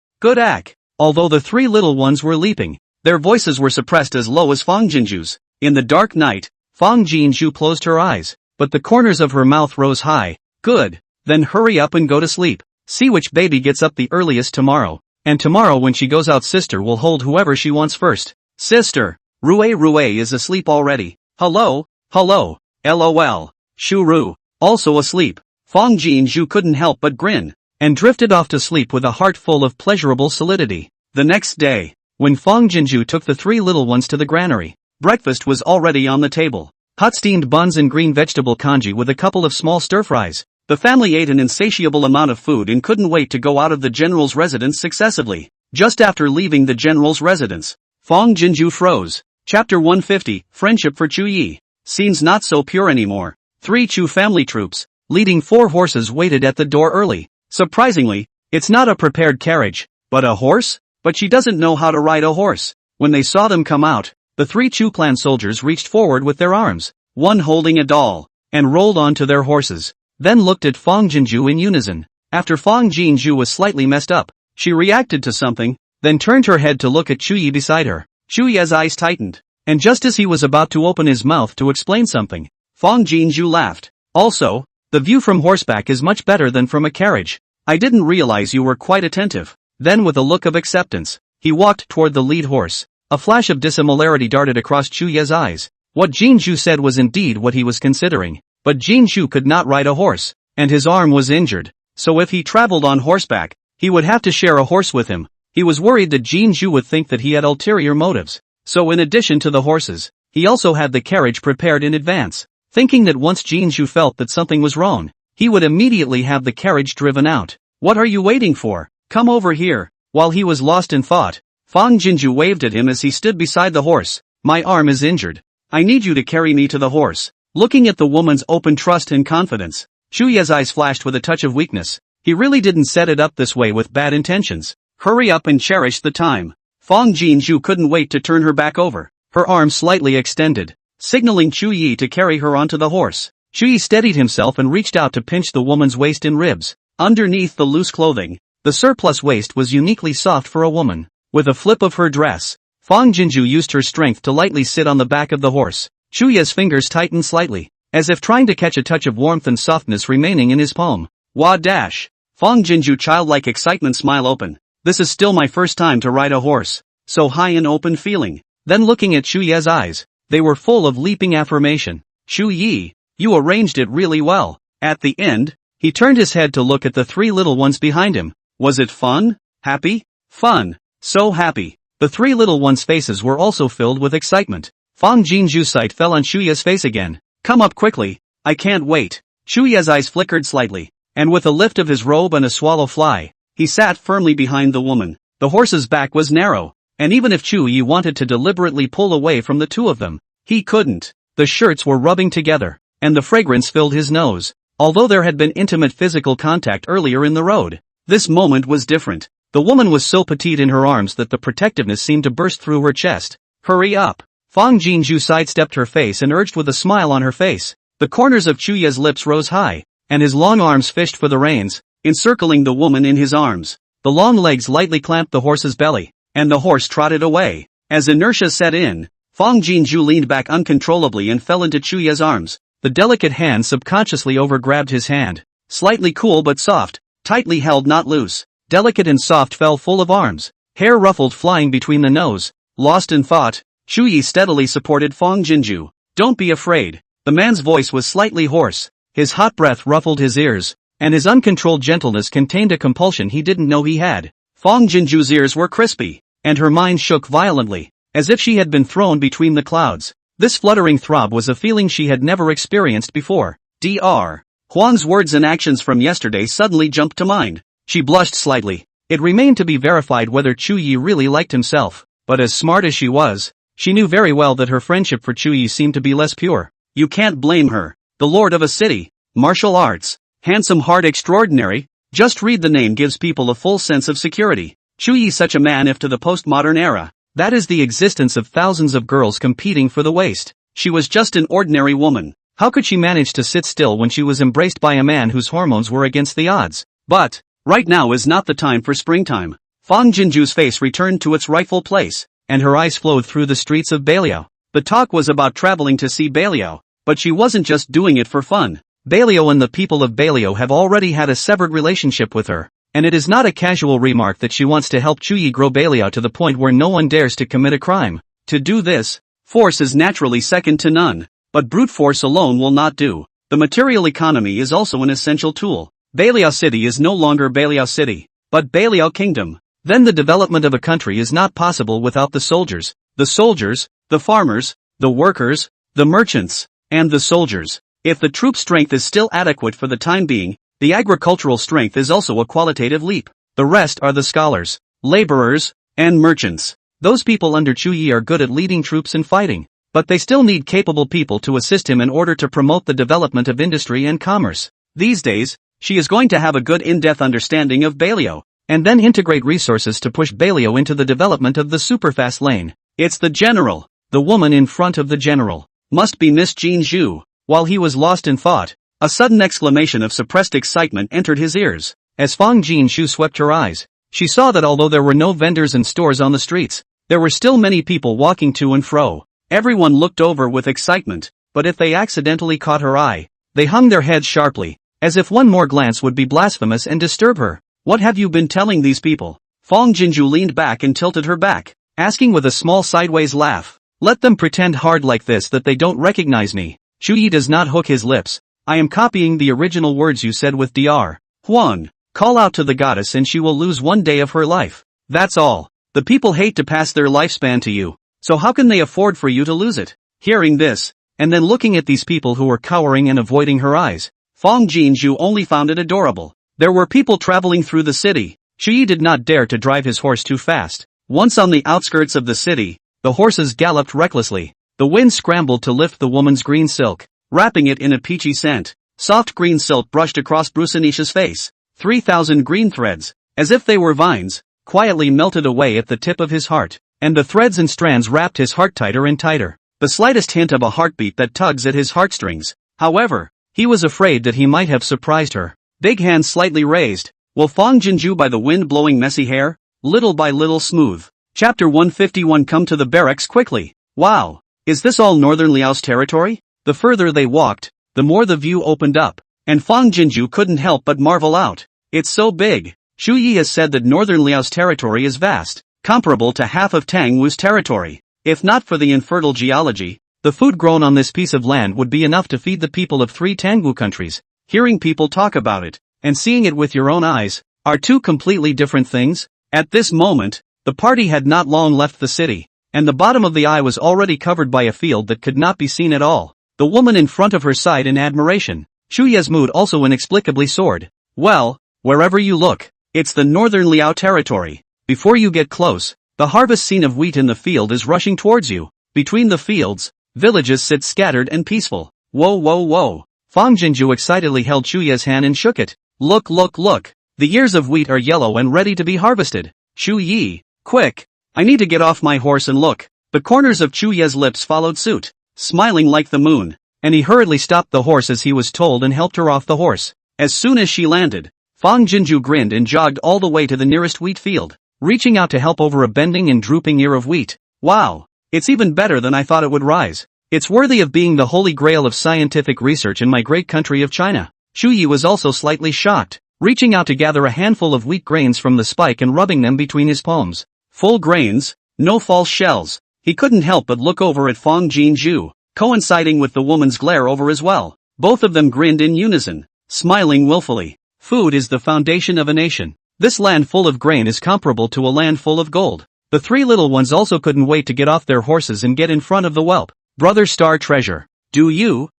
Although the three little ones were leaping, their voices were suppressed as low as Fang Jinzhu's. In the dark night, Fang Jinzhu closed her eyes, but the corners of her mouth rose high. Good. Then hurry up and go to sleep. See which baby gets up the earliest tomorrow. And tomorrow when she goes out, sister will hold whoever she wants first. Sister. Rui is asleep already. Hello. LOL. Shuru. Also asleep. Fang Jinzhu couldn't help but grin, and drifted off to sleep with a heart full of pleasurable solidity. The next day, when Fang Jinzhu took the three little ones to the granary, breakfast was already on the table. Hot steamed buns and green vegetable congee with a couple of small stir-fries. The family ate an insatiable amount of food and couldn't wait to go out of the general's residence successively. Just after leaving the general's residence, Fang Jinzhu froze. Chapter 150, Friendship for Chu Yi. Seems not so pure anymore. 3 Chu family troops, leading 4 horses, waited at the door early. Surprisingly, it's not a prepared carriage, but a horse? But she doesn't know how to ride a horse. When they saw them come out, the 3 Chu clan soldiers reached forward with their arms, one holding a doll, and rolled onto their horses. Then looked at Fang Jinzhu in unison. After Fang Jinzhu was slightly messed up, she reacted to something, then turned her head to look at Chu Yi beside her. Chu Yi's eyes tightened, and just as he was about to open his mouth to explain something, Fang Jinzhu laughed. Also, the view from horseback is much better than from a carriage. I didn't realize you were quite attentive. Then with a look of acceptance, he walked toward the lead horse. A flash of dissimilarity darted across Chu Yi's eyes. What Jinzhu said was indeed what he was considering. But Jinzhu could not ride a horse, and his arm was injured. So if he traveled on horseback, he would have to share a horse with him. He was worried that Jinzhu would think that he had ulterior motives. So in addition to the horses, he also had the carriage prepared in advance, thinking that once Jinzhu felt that something was wrong, he would immediately have the carriage driven out. What are you waiting for? Come over here. While he was lost in thought, Fang Jinzhu waved at him as he stood beside the horse. My arm is injured. I need you to carry me to the horse. Looking at the woman's open trust and confidence, Chu Yi's eyes flashed with a touch of weakness. He really didn't set it up this way with bad intentions. Hurry up and cherish the time. Fang Jinzhu couldn't wait to turn her back over, her arm slightly extended, signaling Chu Yi to carry her onto the horse. Chu Yi steadied himself and reached out to pinch the woman's waist and ribs. Underneath the loose clothing, the surplus waist was uniquely soft for a woman. With a flip of her dress, Fang Jinju used her strength to lightly sit on the back of the horse. Chuya's fingers tightened slightly, as if trying to catch a touch of warmth and softness remaining in his palm. Wah dash! Fang Jinju childlike excitement smile open. This is still my first time to ride a horse. So high and open feeling. Then looking at Chuya's eyes, they were full of leaping affirmation. Chu Yi, you arranged it really well. At the end, he turned his head to look at the three little ones behind him. Was it fun? Happy? Fun. So happy. The three little ones' faces were also filled with excitement. Fang Jinju's sight fell on Chuya's face again. Come up quickly. I can't wait. Chuya's eyes flickered slightly, and with a lift of his robe and a swallow fly, he sat firmly behind the woman. The horse's back was narrow, and even if Chuyi wanted to deliberately pull away from the two of them, he couldn't. The shirts were rubbing together, and the fragrance filled his nose. Although there had been intimate physical contact earlier in the road, this moment was different. The woman was so petite in her arms that the protectiveness seemed to burst through her chest. Hurry up! Fang Jinju sidestepped her face and urged with a smile on her face. The corners of Chuya's lips rose high, and his long arms fished for the reins, encircling the woman in his arms. The long legs lightly clamped the horse's belly, and the horse trotted away. As inertia set in, Fang Jinju leaned back uncontrollably and fell into Chuya's arms. The delicate hand subconsciously overgrabbed his hand. Slightly cool but soft, tightly held not loose. Delicate and soft fell full of arms, hair ruffled flying between the nose. Lost in thought, Chuyi steadily supported Fang Jinju. Don't be afraid. The man's voice was slightly hoarse. His hot breath ruffled his ears, and his uncontrolled gentleness contained a compulsion he didn't know he had. Fang Jinju's ears were crispy, and her mind shook violently, as if she had been thrown between the clouds. This fluttering throb was a feeling she had never experienced before. Dr. Huang's words and actions from yesterday suddenly jumped to mind. She blushed slightly. It remained to be verified whether Chuyi really liked himself, but as smart as she was, she knew very well that her friendship for Chuyi seemed to be less pure. You can't blame her. The lord of a city, martial arts, handsome heart extraordinary, just read the name gives people a full sense of security. Chuyi such a man if to the postmodern era. That is the existence of thousands of girls competing for the waist. She was just an ordinary woman. How could she manage to sit still when she was embraced by a man whose hormones were against the odds? But right now is not the time for springtime. Fang Jinju's face returned to its rightful place, and her eyes flowed through the streets of Beiliao. The talk was about traveling to see Beiliao, but she wasn't just doing it for fun. Beiliao and the people of Beiliao have already had a severed relationship with her, and it is not a casual remark that she wants to help Chuyi grow Beiliao to the point where no one dares to commit a crime. To do this, force is naturally second to none, but brute force alone will not do. The material economy is also an essential tool. Beiliao City is no longer Beiliao City, but Beiliao Kingdom. Then the development of a country is not possible without the soldiers, the farmers, the workers, the merchants, and the soldiers. If the troop strength is still adequate for the time being, the agricultural strength is also a qualitative leap. The rest are the scholars, laborers, and merchants. Those people under Chuyi are good at leading troops and fighting, but they still need capable people to assist him in order to promote the development of industry and commerce. These days, she is going to have a good in-depth understanding of Beiliao, and then integrate resources to push Beiliao into the development of the superfast lane. It's the general. The woman in front of the general must be Miss Jin Zhu. While he was lost in thought, a sudden exclamation of suppressed excitement entered his ears. As Fang Jinju swept her eyes, she saw that although there were no vendors and stores on the streets, there were still many people walking to and fro. Everyone looked over with excitement, but if they accidentally caught her eye, they hung their heads sharply, as if one more glance would be blasphemous and disturb her. What have you been telling these people? Fang Jinju leaned back and tilted her back, asking with a small sideways laugh. Let them pretend hard like this that they don't recognize me. Chuyi does not hook his lips. I am copying the original words you said with Dr. Huang. Call out to the goddess and she will lose one day of her life. That's all. The people hate to pass their lifespan to you, so how can they afford for you to lose it? Hearing this, and then looking at these people who were cowering and avoiding her eyes, Fang Jinju only found it adorable. There were people traveling through the city. Chuyi did not dare to drive his horse too fast. Once on the outskirts of the city, the horses galloped recklessly. The wind scrambled to lift the woman's green silk, wrapping it in a peachy scent. Soft green silk brushed across Brusanisha's face. 3,000 green threads, as if they were vines, quietly melted away at the tip of his heart, and the threads and strands wrapped his heart tighter and tighter. The slightest hint of a heartbeat that tugs at his heartstrings. However, he was afraid that he might have surprised her. big hand slightly raised. Will Fang Jinju by the wind blowing messy hair, little by little smooth. Chapter 151 Come to the barracks quickly. Wow. Is this all northern Liao's territory? The further they walked, the more the view opened up, and Fang Jinju couldn't help but marvel out. It's so big. Xu Yi has said that northern Liao's territory is vast, comparable to half of Tang Wu's territory. If not for the infertile geology, the food grown on this piece of land would be enough to feed the people of 3 Tangwu countries. Hearing people talk about it, and seeing it with your own eyes, are two completely different things. At this moment, the party had not long left the city, and the bottom of the eye was already covered by a field that could not be seen at all. The woman in front of her sighed in admiration. Xu Ye's mood also inexplicably soared. Well, wherever you look, it's the northern Liao territory. Before you get close, the harvest scene of wheat in the field is rushing towards you. Between the fields, villages sit scattered and peaceful. Whoa whoa whoa. Fang Jinju excitedly held Xu Ye's hand and shook it. Look look look. The ears of wheat are yellow and ready to be harvested. Xu Yi, quick. I need to get off my horse and look. The corners of Xu Ye's lips followed suit, smiling like the moon, and he hurriedly stopped the horse as he was told and helped her off the horse. As soon as she landed, Fang Jinju grinned and jogged all the way to the nearest wheat field, reaching out to help over a bending and drooping ear of wheat. Wow, it's even better than I thought it would rise. It's worthy of being the holy grail of scientific research in my great country of China. Xu Yi was also slightly shocked, reaching out to gather a handful of wheat grains from the spike and rubbing them between his palms. Full grains, no false shells. He couldn't help but look over at Fang Jinju, coinciding with the woman's glare over as well. Both of them grinned in unison, smiling willfully. Food is the foundation of a nation. This land full of grain is comparable to a land full of gold. The 3 little ones also couldn't wait to get off their horses and get in front of the whelp. Brother Star Treasure, do you,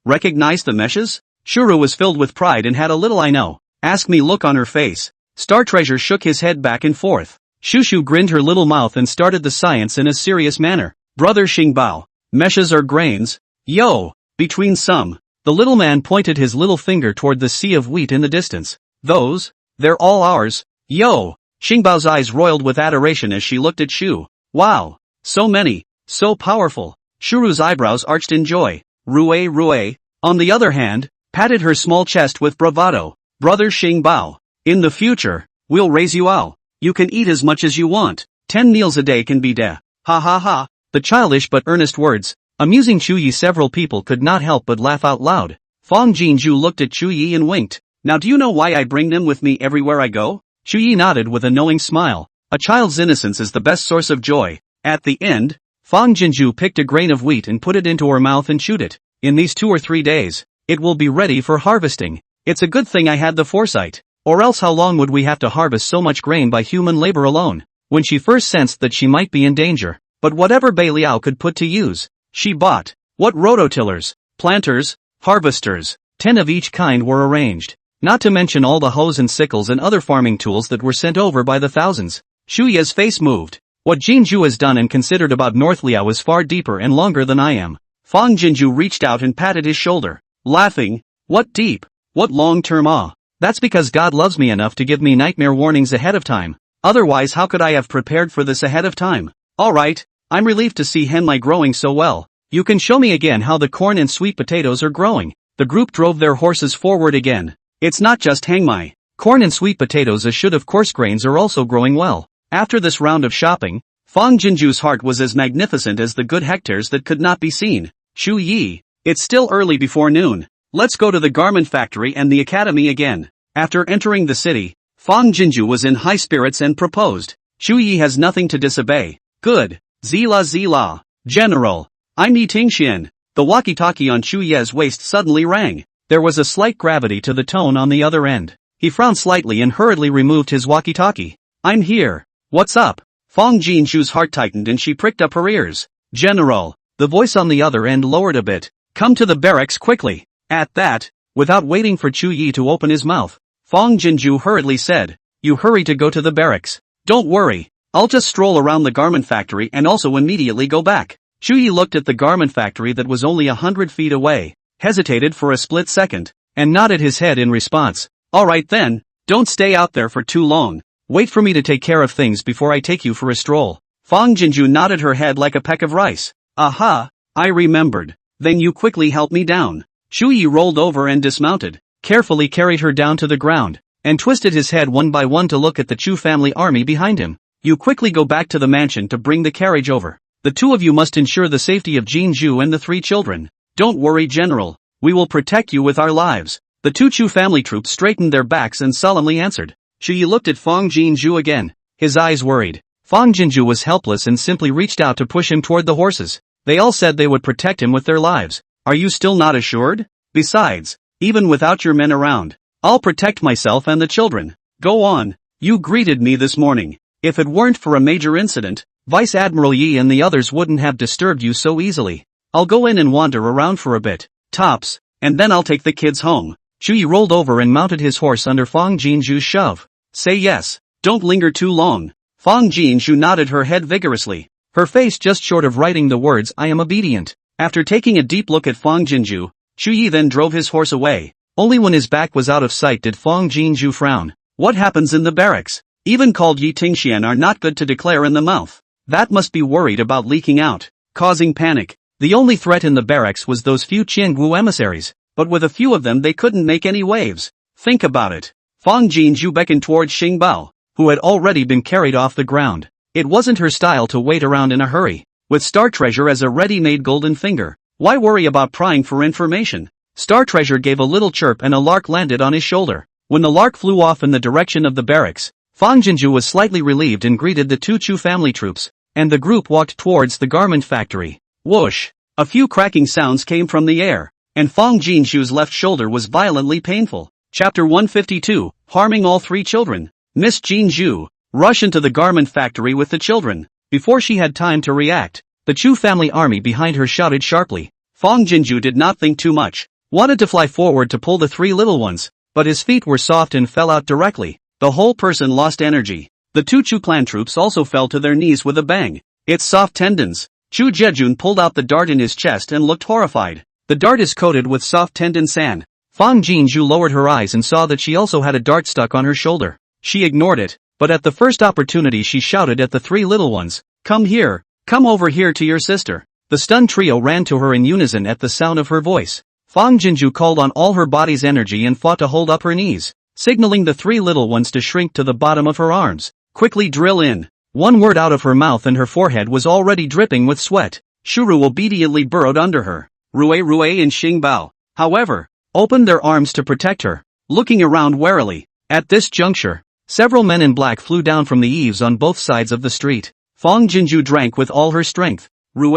recognize the meshes? Shuru was filled with pride and had a little I know, ask me look on her face. Star Treasure shook his head back and forth. Shushu grinned her little mouth and started the science in a serious manner. Brother Xingbao, meshes are grains. Yo, between some. The little man pointed his little finger toward the sea of wheat in the distance. Those? They're all ours. Yo! Xingbao's eyes roiled with adoration as she looked at Shu. Wow! So many, so powerful. Shuru's eyebrows arched in joy. Rue, on the other hand, patted her small chest with bravado. Brother Xingbao, in the future, we'll raise you all. You can eat as much as you want. 10 meals a day can be de. Ha ha ha. The childish but earnest words, amusing Xu Yi. Several people could not help but laugh out loud. Fang Jinju looked at Xu Yi and winked. Now do you know why I bring them with me everywhere I go? Xu Yi nodded with a knowing smile. A child's innocence is the best source of joy. At the end, Fang Jinju picked a grain of wheat and put it into her mouth and chewed it. In these 2 or 3 days, it will be ready for harvesting. It's a good thing I had the foresight. Or else how long would we have to harvest so much grain by human labor alone? When she first sensed that she might be in danger, but whatever Bai Liao could put to use, she bought. What rototillers, planters, harvesters, 10 of each kind were arranged. Not to mention all the hoes and sickles and other farming tools that were sent over by the thousands. Xu Ye's face moved. What Jinju has done and considered about North Liao is far deeper and longer than I am. Fang Jinju reached out and patted his shoulder, laughing. What deep, what long-term awe. That's because God loves me enough to give me nightmare warnings ahead of time. Otherwise how could I have prepared for this ahead of time? Alright, I'm relieved to see Henlai growing so well. You can show me again how the corn and sweet potatoes are growing. The group drove their horses forward again. It's not just hangmai. Corn and sweet potatoes as should of course grains are also growing well. After this round of shopping, Fang Jinju's heart was as magnificent as the good hectares that could not be seen. Xu Yi, it's still early before noon. Let's go to the garment factory and the academy again. After entering the city, Fang Jinju was in high spirits and proposed. Xu Yi has nothing to disobey. Good. Zila. General. I'm Yi Tingxian. The walkie-talkie on Xu Ye's waist suddenly rang. There was a slight gravity to the tone on the other end. He frowned slightly and hurriedly removed his walkie-talkie. I'm here. What's up? Fang Jinju's heart tightened and she pricked up her ears. General. The voice on the other end lowered a bit. Come to the barracks quickly. At that, without waiting for Xu Yi to open his mouth, Fang Jinju hurriedly said, you hurry to go to the barracks. Don't worry, I'll just stroll around the garment factory and also immediately go back. Xu Yi looked at the garment factory that was only 100 feet away, hesitated for a split second, and nodded his head in response. Alright then, don't stay out there for too long. Wait for me to take care of things before I take you for a stroll. Fang Jinju nodded her head like a peck of rice. Aha, I remembered. Then you quickly help me down. Xu Yi rolled over and dismounted. carefully carried her down to the ground, and twisted his head one by one to look at the Chu family army behind him. You quickly go back to the mansion to bring the carriage over. The two of you must ensure the safety of Jinju and the 3 children. Don't worry, General. We will protect you with our lives. The 2 Chu family troops straightened their backs and solemnly answered. Yi looked at Fang Jinju again, his eyes worried. Fang Jinju was helpless and simply reached out to push him toward the horses. They all said they would protect him with their lives. Are you still not assured? Besides, even without your men around, I'll protect myself and the children. Go on. You greeted me this morning. If it weren't for a major incident, Vice Admiral Yi and the others wouldn't have disturbed you so easily. I'll go in and wander around for a bit, tops, and then I'll take the kids home. Yi rolled over and mounted his horse under Fang Jinju's shove. Say yes. Don't linger too long. Fang Jinju nodded her head vigorously, her face just short of writing the words I am obedient. After taking a deep look at Fang Jinju, Yi then drove his horse away. Only when his back was out of sight did Fang Jinju frown. What happens in the barracks? Even called Yi Tingxian are not good to declare in the mouth. That must be worried about leaking out, causing panic. The only threat in the barracks was those few Qingwu emissaries, but with a few of them they couldn't make any waves. Think about it. Fang Jinju beckoned towards Xingbao, who had already been carried off the ground. It wasn't her style to wait around in a hurry. With Star Treasure as a ready-made golden finger, why worry about prying for information? Star Treasure gave a little chirp and a lark landed on his shoulder. When the lark flew off in the direction of the barracks, Fang Jinju was slightly relieved and greeted the 2 Chu family troops, and the group walked towards the garment factory. Whoosh! A few cracking sounds came from the air, and Fang Jinju's left shoulder was violently painful. Chapter 152, Harming All 3 Children. Miss Jinju, rush into the garment factory with the children. Before she had time to react, the Chu family army behind her shouted sharply. Fang Jinju did not think too much, wanted to fly forward to pull the 3 little ones, but his feet were soft and fell out directly. The whole person lost energy. The 2 Chu clan troops also fell to their knees with a bang. It's soft tendons. Chu Jejun pulled out the dart in his chest and looked horrified. The dart is coated with soft tendon sand. Fang Jinju lowered her eyes and saw that she also had a dart stuck on her shoulder. She ignored it, but at the first opportunity she shouted at the 3 little ones, "Come here, come over here to your sister." The stunned trio ran to her in unison at the sound of her voice. Fang Jinju called on all her body's energy and fought to hold up her knees, signaling the 3 little ones to shrink to the bottom of her arms. Quickly drill in. One word out of her mouth and her forehead was already dripping with sweat. Shuru obediently burrowed under her. Rue and Xingbao, however, opened their arms to protect her, looking around warily. At this juncture, several men in black flew down from the eaves on both sides of the street. Fang Jinju drank with all her strength. Rue,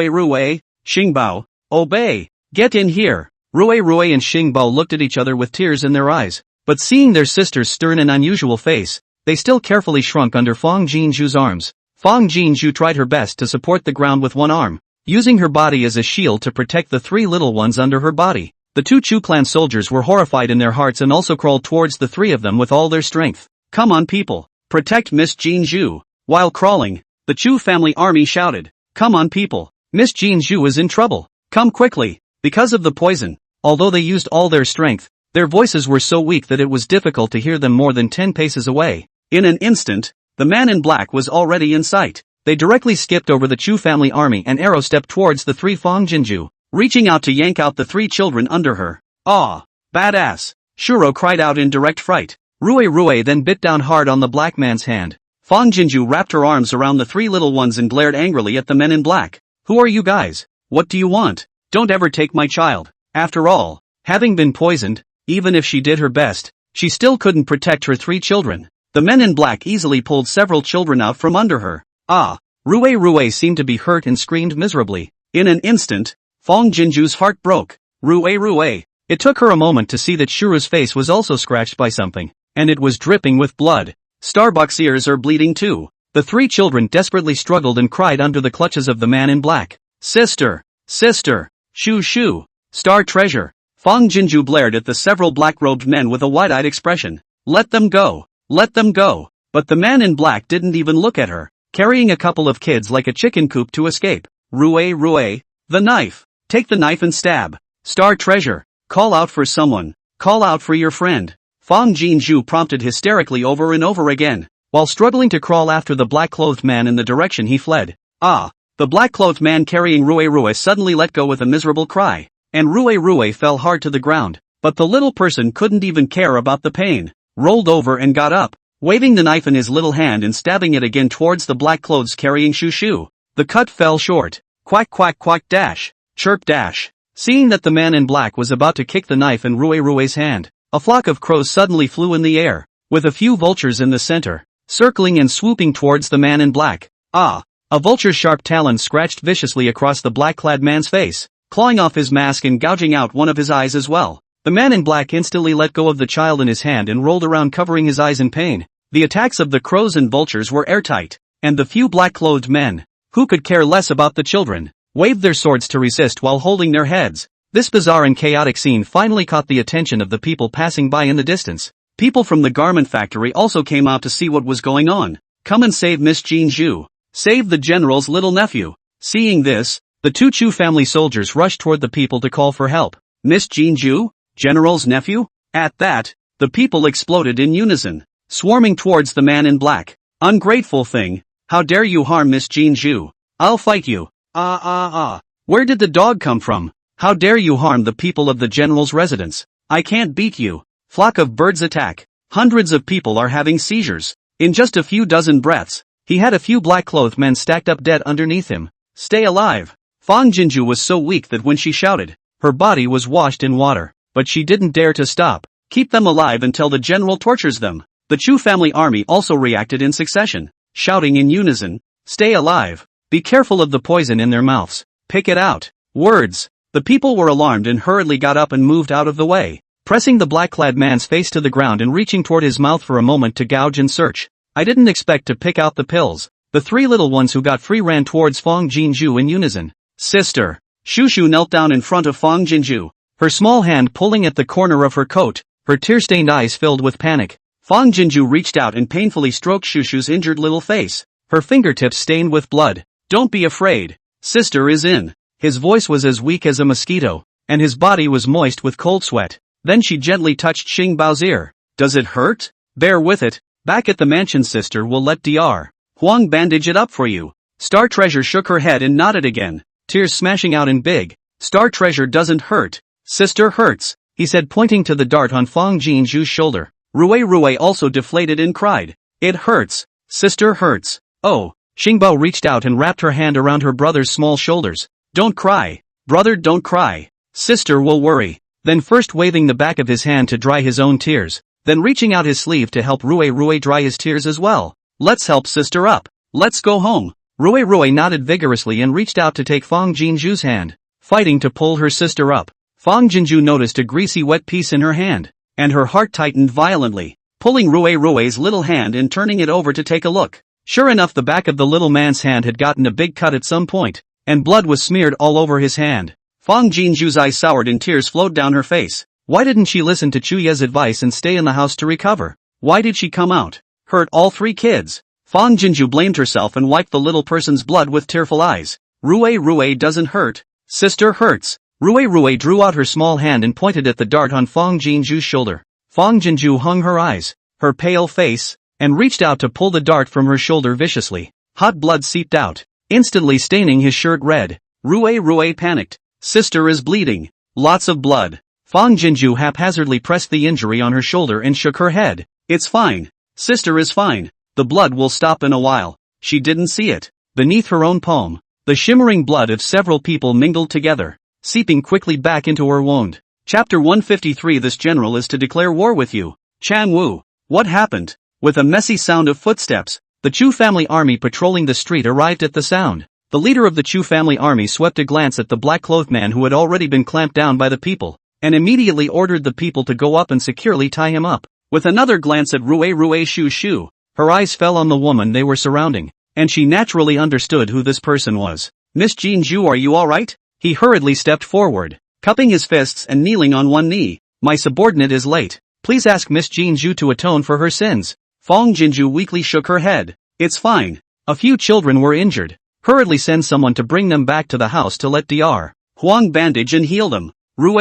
Xingbao, obey, get in here. Rue and Xingbao looked at each other with tears in their eyes, but seeing their sister's stern and unusual face, they still carefully shrunk under Fang Jinju's arms. Fang Jinju tried her best to support the ground with one arm, using her body as a shield to protect the 3 little ones under her body. The 2 Chu clan soldiers were horrified in their hearts and also crawled towards the 3 of them with all their strength. Come on people, protect Miss Jinju. While crawling, the Chu family army shouted, come on people, Miss Jinju is in trouble, come quickly. Because of the poison, although they used all their strength, their voices were so weak that it was difficult to hear them more than 10 paces away. In an instant, the man in black was already in sight. They directly skipped over the Chu family army and arrow-stepped towards the 3 Fang Jinju, reaching out to yank out the 3 children under her. Ah, badass! Shuro cried out in direct fright. Rue then bit down hard on the black man's hand. Fang Jinju wrapped her arms around the 3 little ones and glared angrily at the men in black. Who are you guys? What do you want? Don't ever take my child. After all, having been poisoned, even if she did her best, she still couldn't protect her 3 children. The men in black easily pulled several children out from under her. Ah! Rue seemed to be hurt and screamed miserably. In an instant, Fang Jinju's heart broke. Rue. It took her a moment to see that Shuru's face was also scratched by something, and it was dripping with blood. Starbuck's ears are bleeding too. The 3 children desperately struggled and cried under the clutches of the man in black. Sister! Sister! Shoo! Star Treasure! Fang Jinju blared at the several black-robed men with a wide-eyed expression. Let them go! Let them go! But the man in black didn't even look at her, carrying a couple of kids like a chicken coop to escape. Rue, the knife! Take the knife and stab! Star Treasure! Call out for someone! Call out for your friend! Fang Jinju prompted hysterically over and over again, while struggling to crawl after the black-clothed man in the direction he fled. Ah! The black-clothed man carrying Rue suddenly let go with a miserable cry, and Rue fell hard to the ground. But the little person couldn't even care about the pain, rolled over and got up, waving the knife in his little hand and stabbing it again towards the black clothes carrying Shushu. The cut fell short. Quack quack quack dash. Chirp dash. Seeing that the man in black was about to kick the knife in Rue's hand, a flock of crows suddenly flew in the air, with a few vultures in the center, circling and swooping towards the man in black. Ah! A vulture's sharp talons scratched viciously across the black-clad man's face, clawing off his mask and gouging out one of his eyes as well. The man in black instantly let go of the child in his hand and rolled around covering his eyes in pain. The attacks of the crows and vultures were airtight, and the few black-clothed men, who could care less about the children, waved their swords to resist while holding their heads. This bizarre and chaotic scene finally caught the attention of the people passing by in the distance. People from the garment factory also came out to see what was going on. Come and save Miss Jinju. Save the general's little nephew. Seeing this, the two Chu family soldiers rushed toward the people to call for help. Miss Jinju? General's nephew? At that, the people exploded in unison, swarming towards the man in black. Ungrateful thing, how dare you harm Miss Jinju? I'll fight you. Where did the dog come from? How dare you harm the people of the general's residence? I can't beat you. Flock of birds attack. Hundreds of people are having seizures. In just a few dozen breaths, he had a few black-clothed men stacked up dead underneath him. Stay alive. Fang Jinju was so weak that when she shouted, her body was washed in water. But she didn't dare to stop. Keep them alive until the general tortures them. The Chu family army also reacted in succession, shouting in unison, stay alive. Be careful of the poison in their mouths. Pick it out. Words. The people were alarmed and hurriedly got up and moved out of the way, pressing the black-clad man's face to the ground and reaching toward his mouth for a moment to gouge and search. I didn't expect to pick out the pills. The three little ones who got free ran towards Fang Jinju in unison. Sister. Shushu knelt down in front of Fang Jinju, her small hand pulling at the corner of her coat, her tear-stained eyes filled with panic. Fang Jinju reached out and painfully stroked Shushu's injured little face, her fingertips stained with blood. Don't be afraid. Sister is in. His voice was as weak as a mosquito, and his body was moist with cold sweat. Then she gently touched Xing Bao's ear. Does it hurt? Bear with it. Back at the mansion, sister will let Dr. Huang bandage it up for you. Star Treasure shook her head and nodded again, tears smashing out in big. Star Treasure doesn't hurt. Sister hurts, he said pointing to the dart on Fang Jinju's shoulder. Rue also deflated and cried. It hurts. Sister hurts. Oh. Xingbao reached out and wrapped her hand around her brother's small shoulders. Don't cry. Brother, don't cry. Sister will worry. Then first waving the back of his hand to dry his own tears, then reaching out his sleeve to help Rue dry his tears as well. Let's help sister up. Let's go home. Rue nodded vigorously and reached out to take Fang Jinju's hand, fighting to pull her sister up. Fang Jinju noticed a greasy wet piece in her hand, and her heart tightened violently, pulling Rue's little hand and turning it over to take a look. Sure enough, the back of the little man's hand had gotten a big cut at some point, and blood was smeared all over his hand. Fang Jinju's eyes soured and tears flowed down her face. Why didn't she listen to Chuye's advice and stay in the house to recover? Why did she come out? Hurt all three kids. Fang Jinju blamed herself and wiped the little person's blood with tearful eyes. Rue doesn't hurt. Sister hurts. Rue drew out her small hand and pointed at the dart on Fang Jinju's shoulder. Fang Jinju hung her eyes, her pale face, and reached out to pull the dart from her shoulder viciously. Hot blood seeped out, instantly staining his shirt red. Rue panicked. Sister is bleeding. Lots of blood. Fang Jinju haphazardly pressed the injury on her shoulder and shook her head. It's fine. Sister is fine. The blood will stop in a while. She didn't see it. Beneath her own palm, the shimmering blood of several people mingled together, seeping quickly back into her wound. Chapter 153. This general is to declare war with you. Chan Wu. What happened? With a messy sound of footsteps, the Chu family army patrolling the street arrived at the sound. The leader of the Chu family army swept a glance at the black-clothed man who had already been clamped down by the people, and immediately ordered the people to go up and securely tie him up. With another glance at Rue Shushu, her eyes fell on the woman they were surrounding, and she naturally understood who this person was. Miss Jinju, are you alright? He hurriedly stepped forward, cupping his fists and kneeling on one knee. My subordinate is late. Please ask Miss Jinju to atone for her sins. Fang Jinju weakly shook her head. It's fine. A few children were injured. Hurriedly send someone to bring them back to the house to let Dr. Huang bandage and heal them. Rue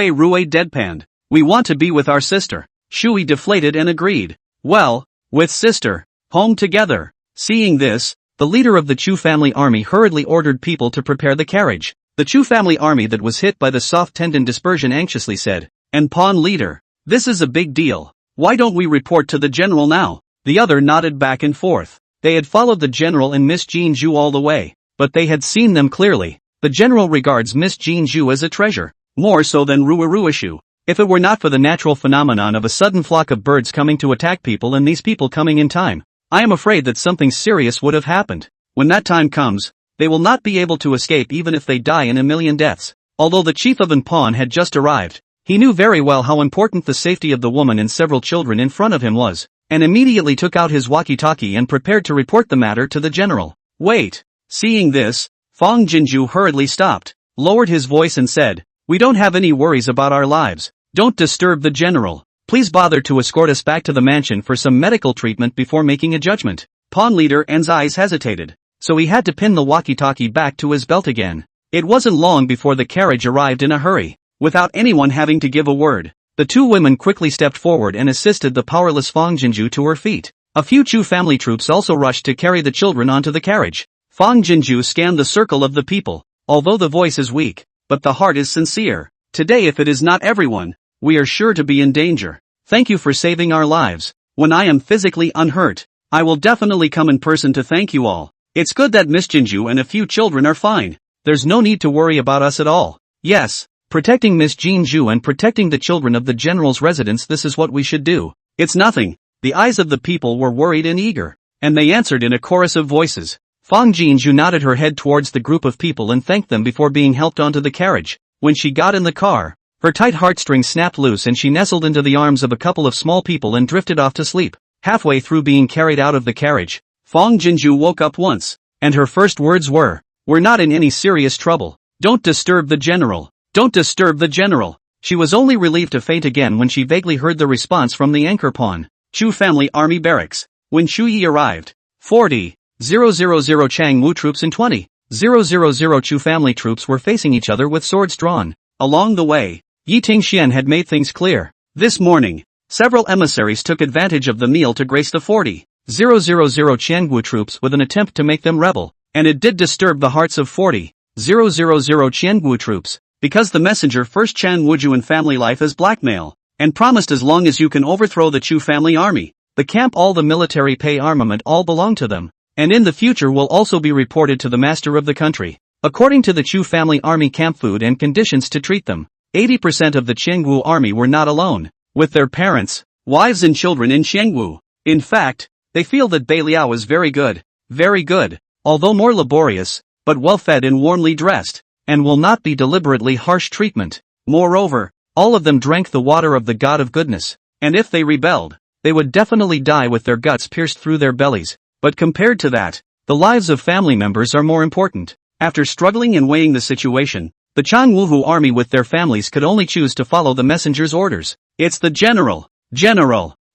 deadpanned. We want to be with our sister. Shui deflated and agreed. Well, with sister. Home together. Seeing this, the leader of the Chu family army hurriedly ordered people to prepare the carriage. The Chu family army that was hit by the soft tendon dispersion anxiously said, And pawn leader. This is a big deal. Why don't we report to the general now? The other nodded back and forth. They had followed the general and Miss Jean Ju all the way, but they had seen them clearly. The general regards Miss Jean Ju as a treasure, more so than Ruishu. If it were not for the natural phenomenon of a sudden flock of birds coming to attack people and these people coming in time, I am afraid that something serious would have happened. When that time comes, they will not be able to escape even if they die in a million deaths. Although the chief of an pawn had just arrived, he knew very well how important the safety of the woman and several children in front of him was, and immediately took out his walkie-talkie and prepared to report the matter to the general. Wait. Seeing this, Fang Jinju hurriedly stopped, lowered his voice and said, "We don't have any worries about our lives. Don't disturb the general. Please bother to escort us back to the mansion for some medical treatment before making a judgment." Pawn leader N's eyes hesitated, so he had to pin the walkie-talkie back to his belt again. It wasn't long before the carriage arrived in a hurry, without anyone having to give a word. The two women quickly stepped forward and assisted the powerless Fang Jinju to her feet. A few Chu family troops also rushed to carry the children onto the carriage. Fang Jinju scanned the circle of the people. Although the voice is weak, but the heart is sincere. Today, if it is not everyone, we are sure to be in danger. Thank you for saving our lives. When I am physically unhurt, I will definitely come in person to thank you all. It's good that Miss Jinju and a few children are fine. There's no need to worry about us at all. Yes, protecting Miss Jinju and protecting the children of the general's residence, this is what we should do. It's nothing. The eyes of the people were worried and eager, and they answered in a chorus of voices. Fang Jinju nodded her head towards the group of people and thanked them before being helped onto the carriage. When she got in the car, her tight heartstrings snapped loose and she nestled into the arms of a couple of small people and drifted off to sleep. Halfway through being carried out of the carriage, Fang Jinju woke up once, and her first words were, "We're not in any serious trouble. Don't disturb the general. Don't disturb the general." She was only relieved to faint again when she vaguely heard the response from the anchor pawn. Chu family army barracks. When Chu Yi arrived, 40,000 Chang Wu troops and 20,000 Chu family troops were facing each other with swords drawn. Along the way, Yi Tingxian had made things clear. This morning, several emissaries took advantage of the meal to grace the 40,000 Qiangwu troops with an attempt to make them rebel, and it did disturb the hearts of 40,000 Qiangwu troops, because the messenger first Chan Wuju in family life as blackmail, and promised as long as you can overthrow the Chu family army, the camp all the military pay armament all belong to them, and in the future will also be reported to the master of the country. According to the Chu family army camp food and conditions to treat them, 80% of the Qiangwu army were not alone, with their parents, wives and children in Qiangwu. In fact, they feel that Beiliao is very good, although more laborious, but well-fed and warmly dressed, and will not be deliberately harsh treatment. Moreover, all of them drank the water of the God of goodness, and if they rebelled, they would definitely die with their guts pierced through their bellies. But compared to that, the lives of family members are more important. After struggling and weighing the situation, the Chan Wuhu army with their families could only choose to follow the messenger's orders. It's the general.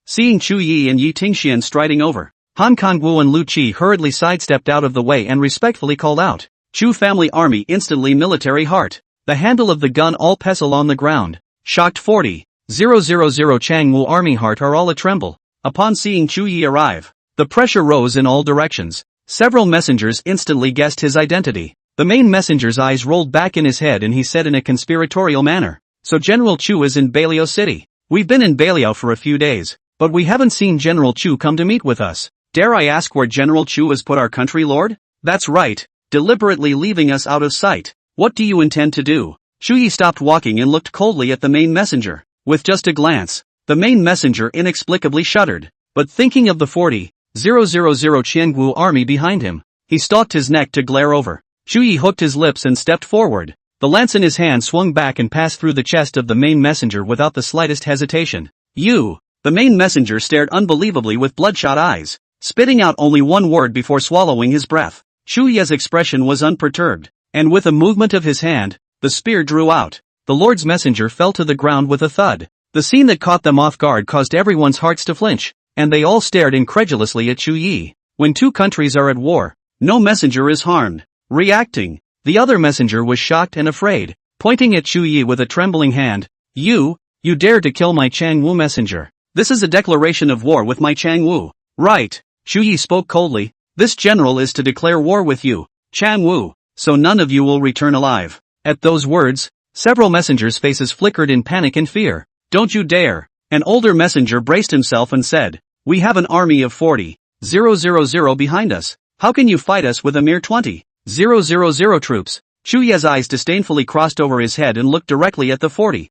Seeing Chu Yi and Yi Tingxian striding over, Han Kangwu and Lu Qi hurriedly sidestepped out of the way and respectfully called out, "Chu family army instantly military heart." The handle of the gun all pestle on the ground. Shocked 40,000 Changwu army heart are all a tremble. Upon seeing Chu Yi arrive, the pressure rose in all directions. Several messengers instantly guessed his identity. The main messenger's eyes rolled back in his head and he said in a conspiratorial manner, "So General Chu is in Beiliao City. We've been in Beiliao for a few days, but we haven't seen General Chu come to meet with us. Dare I ask where General Chu has put our country lord?" "That's right, deliberately leaving us out of sight. What do you intend to do?" Chu Yi stopped walking and looked coldly at the main messenger. With just a glance, the main messenger inexplicably shuddered, but thinking of the 40,000 Qiangwu army behind him, he stalked his neck to glare over. Chu Yi hooked his lips and stepped forward. The lance in his hand swung back and passed through the chest of the main messenger without the slightest hesitation. "You!" The main messenger stared unbelievably with bloodshot eyes, spitting out only one word before swallowing his breath. Chu Yi's expression was unperturbed, and with a movement of his hand, the spear drew out. The Lord's messenger fell to the ground with a thud. The scene that caught them off guard caused everyone's hearts to flinch, and they all stared incredulously at Chu Yi. When two countries are at war, no messenger is harmed. Reacting, the other messenger was shocked and afraid, pointing at Chu Yi with a trembling hand. You dare to kill my Chang Wu messenger. This is a declaration of war with my Chang Wu." "Right," Chu Yi spoke coldly. "This general is to declare war with you, Chang Wu, so none of you will return alive." At those words, several messengers' faces flickered in panic and fear. Don't you dare. An older messenger braced himself and said, we have an army of 40,000 behind us. How can you fight us with a mere 20,000 troops? Chu Ye's eyes disdainfully crossed over his head and looked directly at the 40,000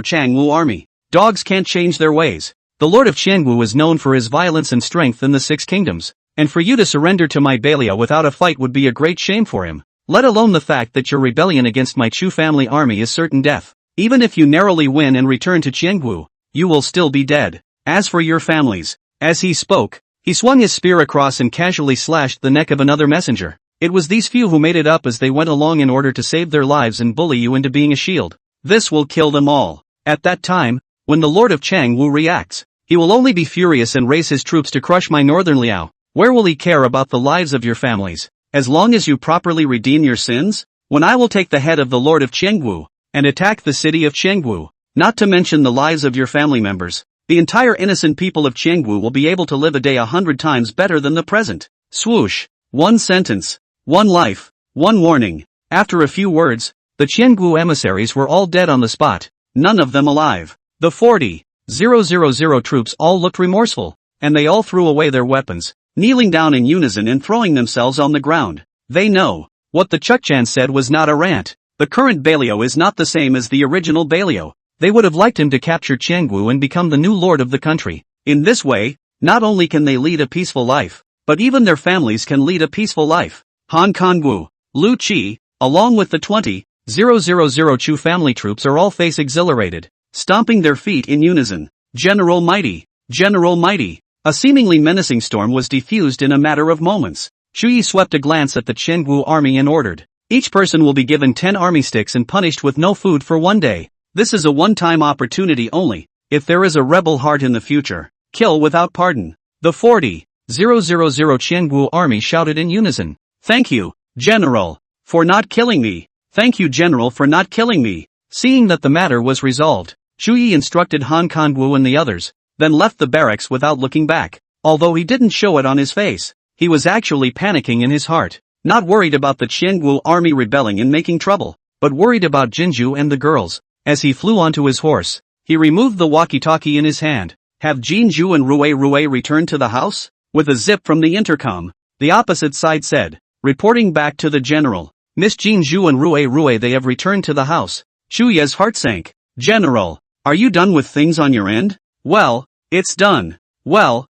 Changwu army. Dogs can't change their ways. The Lord of Changwu is known for his violence and strength in the Six Kingdoms, and for you to surrender to my Bailia without a fight would be a great shame for him, let alone the fact that your rebellion against my Chu family army is certain death. Even if you narrowly win and return to Chengwu, you will still be dead. As for your families, as he spoke, he swung his spear across and casually slashed the neck of another messenger. It was these few who made it up as they went along in order to save their lives and bully you into being a shield. This will kill them all. At that time, when the Lord of Changwu reacts, he will only be furious and raise his troops to crush my northern Liao. Where will he care about the lives of your families? As long as you properly redeem your sins? When I will take the head of the Lord of Chengwu and attack the city of Chengwu, not to mention the lives of your family members, the entire innocent people of Chengwu will be able to live a day 100 times better than the present. Swoosh. One sentence. One life. One warning. After a few words, the Chengwu emissaries were all dead on the spot, none of them alive. The 40,000 troops all looked remorseful, and they all threw away their weapons, kneeling down in unison and throwing themselves on the ground. They know. What the Chukchan said was not a rant. The current Bailio is not the same as the original Bailio. They would have liked him to capture Chengwu and become the new lord of the country. In this way, not only can they lead a peaceful life, but even their families can lead a peaceful life. Han Kangwu, Lu Qi, along with the 20,000 Chu family troops are all face exhilarated, stomping their feet in unison. General Mighty. General Mighty. A seemingly menacing storm was diffused in a matter of moments. Chu Yi swept a glance at the Chengwu army and ordered, each person will be given 10 army sticks and punished with no food for 1 day. This is a one-time opportunity only. If there is a rebel heart in the future, kill without pardon. The 40,000 Chengwu army shouted in unison. Thank you, General, for not killing me. Thank you, General, for not killing me. Seeing that the matter was resolved, Chu Yi instructed Han Kangwu and the others, then left the barracks without looking back. Although he didn't show it on his face, he was actually panicking in his heart, not worried about the Chengwu army rebelling and making trouble, but worried about Jinju and the girls. As he flew onto his horse, he removed the walkie-talkie in his hand. Have Jinju and Rue returned to the house? With a zip from the intercom, the opposite side said, reporting back to the general. Miss Jinju and Rue they have returned to the house. Chu Ye's heart sank. General, are you done with things on your end? Well, it's done. Well,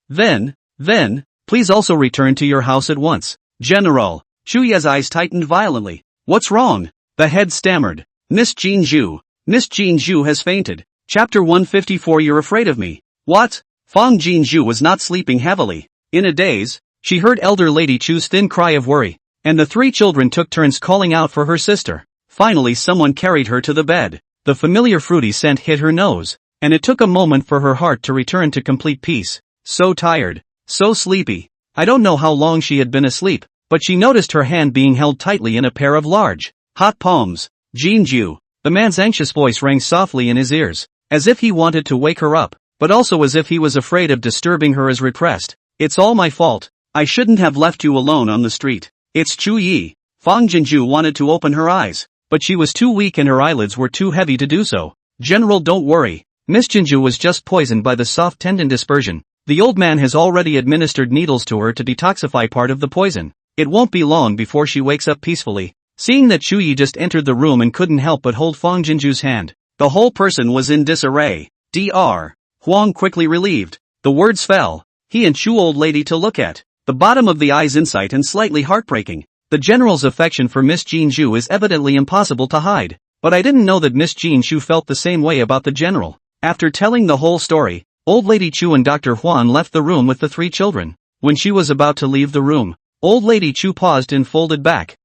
then, please also return to your house at once. General. Chu Ye's eyes tightened violently. What's wrong? The head stammered. Miss Jinju has fainted. Chapter 154. You're afraid of me. What? Fang Jinju was not sleeping heavily. In a daze, she heard elder lady Chu's thin cry of worry, and the 3 children took turns calling out for her sister. Finally someone carried her to the bed. The familiar fruity scent hit her nose, and it took a moment for her heart to return to complete peace. So tired, so sleepy. I don't know how long she had been asleep, but she noticed her hand being held tightly in a pair of large, hot palms. Jinju. The man's anxious voice rang softly in his ears, as if he wanted to wake her up, but also as if he was afraid of disturbing her as repressed. It's all my fault. I shouldn't have left you alone on the street. It's Chu Yi. Fang Jinju wanted to open her eyes, but she was too weak and her eyelids were too heavy to do so. General, don't worry. Miss Jinju was just poisoned by the soft tendon dispersion. The old man has already administered needles to her to detoxify part of the poison. It won't be long before she wakes up peacefully. Seeing that Chu Yi just entered the room and couldn't help but hold Fang Jinju's hand, the whole person was in disarray. Dr. Huang quickly relieved. The words fell. He and Chu old lady to look at. The bottom of the eyes insight and slightly heartbreaking. The general's affection for Miss Jinju is evidently impossible to hide. But I didn't know that Miss Jinju felt the same way about the general. After telling the whole story, old lady Chu and Dr. Huan left the room with the 3 children. When she was about to leave the room, old lady Chu paused and folded back.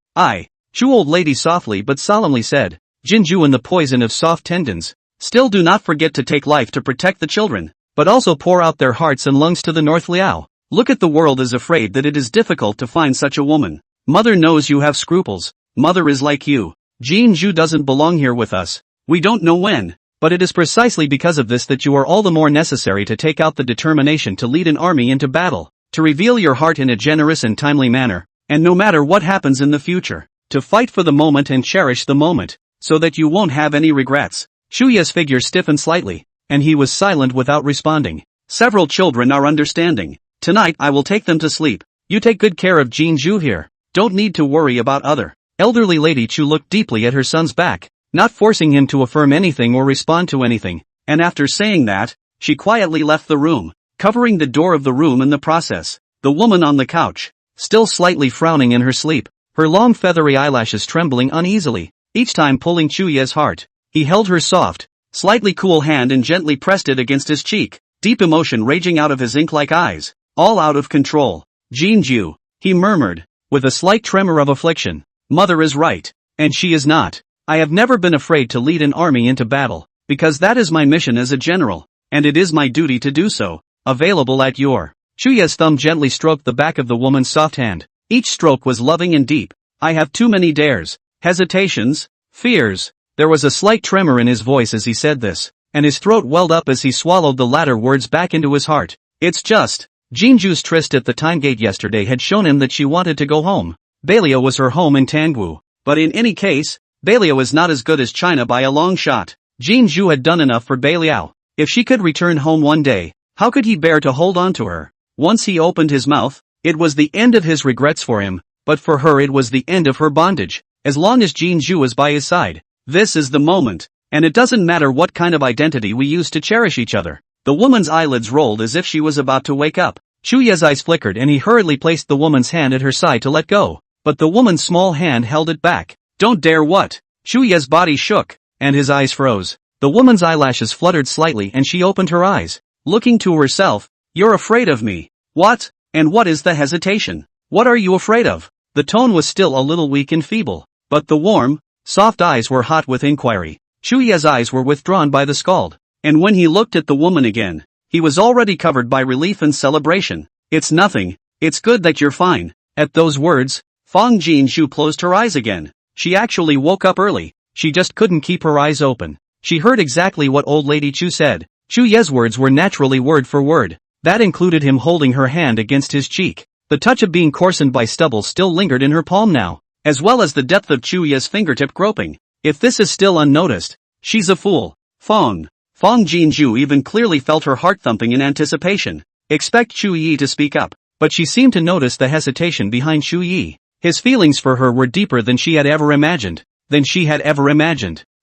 Chu old lady softly but solemnly said, Jinju and the poison of soft tendons. Still do not forget to take life to protect the children, but also pour out their hearts and lungs to the North Liao. Look at the world is afraid that it is difficult to find such a woman. Mother knows you have scruples. Mother is like you. Jinju doesn't belong here with us. We don't know when, but it is precisely because of this that you are all the more necessary to take out the determination to lead an army into battle, to reveal your heart in a generous and timely manner, and no matter what happens in the future, to fight for the moment and cherish the moment, so that you won't have any regrets. Chu Ye's figure stiffened slightly, and he was silent without responding. Several children are understanding. Tonight I will take them to sleep. You take good care of Jinju here. Don't need to worry about other. Elderly Lady Chu looked deeply at her son's back, not forcing him to affirm anything or respond to anything, and after saying that, she quietly left the room, covering the door of the room in the process. The woman on the couch, still slightly frowning in her sleep, her long feathery eyelashes trembling uneasily, each time pulling Chu Ye's heart. He held her soft, slightly cool hand and gently pressed it against his cheek, deep emotion raging out of his ink-like eyes, all out of control. Jinju, he murmured, with a slight tremor of affliction. Mother is right, and she is not. I have never been afraid to lead an army into battle, because that is my mission as a general, and it is my duty to do so. Available at your. Chu Ye's thumb gently stroked the back of the woman's soft hand. Each stroke was loving and deep. I have too many dares, hesitations, fears. There was a slight tremor in his voice as he said this, and his throat welled up as he swallowed the latter words back into his heart. It's just. Jinju's tryst at the time gate yesterday had shown him that she wanted to go home. Bailia was her home in Tangwu, but in any case, Bailia was not as good as China by a long shot. Jinju had done enough for Bailiao. If she could return home one day, how could he bear to hold on to her? Once he opened his mouth, it was the end of his regrets for him, but for her it was the end of her bondage. As long as Jinju was by his side, this is the moment, and it doesn't matter what kind of identity we use to cherish each other. The woman's eyelids rolled as if she was about to wake up. Chu Ye's eyes flickered and he hurriedly placed the woman's hand at her side to let go, but the woman's small hand held it back. Don't dare what? Chu Ye's body shook, and his eyes froze. The woman's eyelashes fluttered slightly and she opened her eyes, looking to herself. You're afraid of me. What? And what is the hesitation? What are you afraid of? The tone was still a little weak and feeble, but the warm, soft eyes were hot with inquiry. Chu Ye's eyes were withdrawn by the scald, and when he looked at the woman again, he was already covered by relief and celebration. It's nothing. It's good that you're fine. At those words, Fang Jinju closed her eyes again. She actually woke up early. She just couldn't keep her eyes open. She heard exactly what old lady Chu said. Chu Ye's words were naturally word for word. That included him holding her hand against his cheek. The touch of being coarsened by stubble still lingered in her palm now, as well as the depth of Chu Ye's fingertip groping. If this is still unnoticed, she's a fool. Fang Jinju even clearly felt her heart thumping in anticipation. Expect Chu Yi to speak up, but she seemed to notice the hesitation behind Chu Yi. His feelings for her were deeper than she had ever imagined.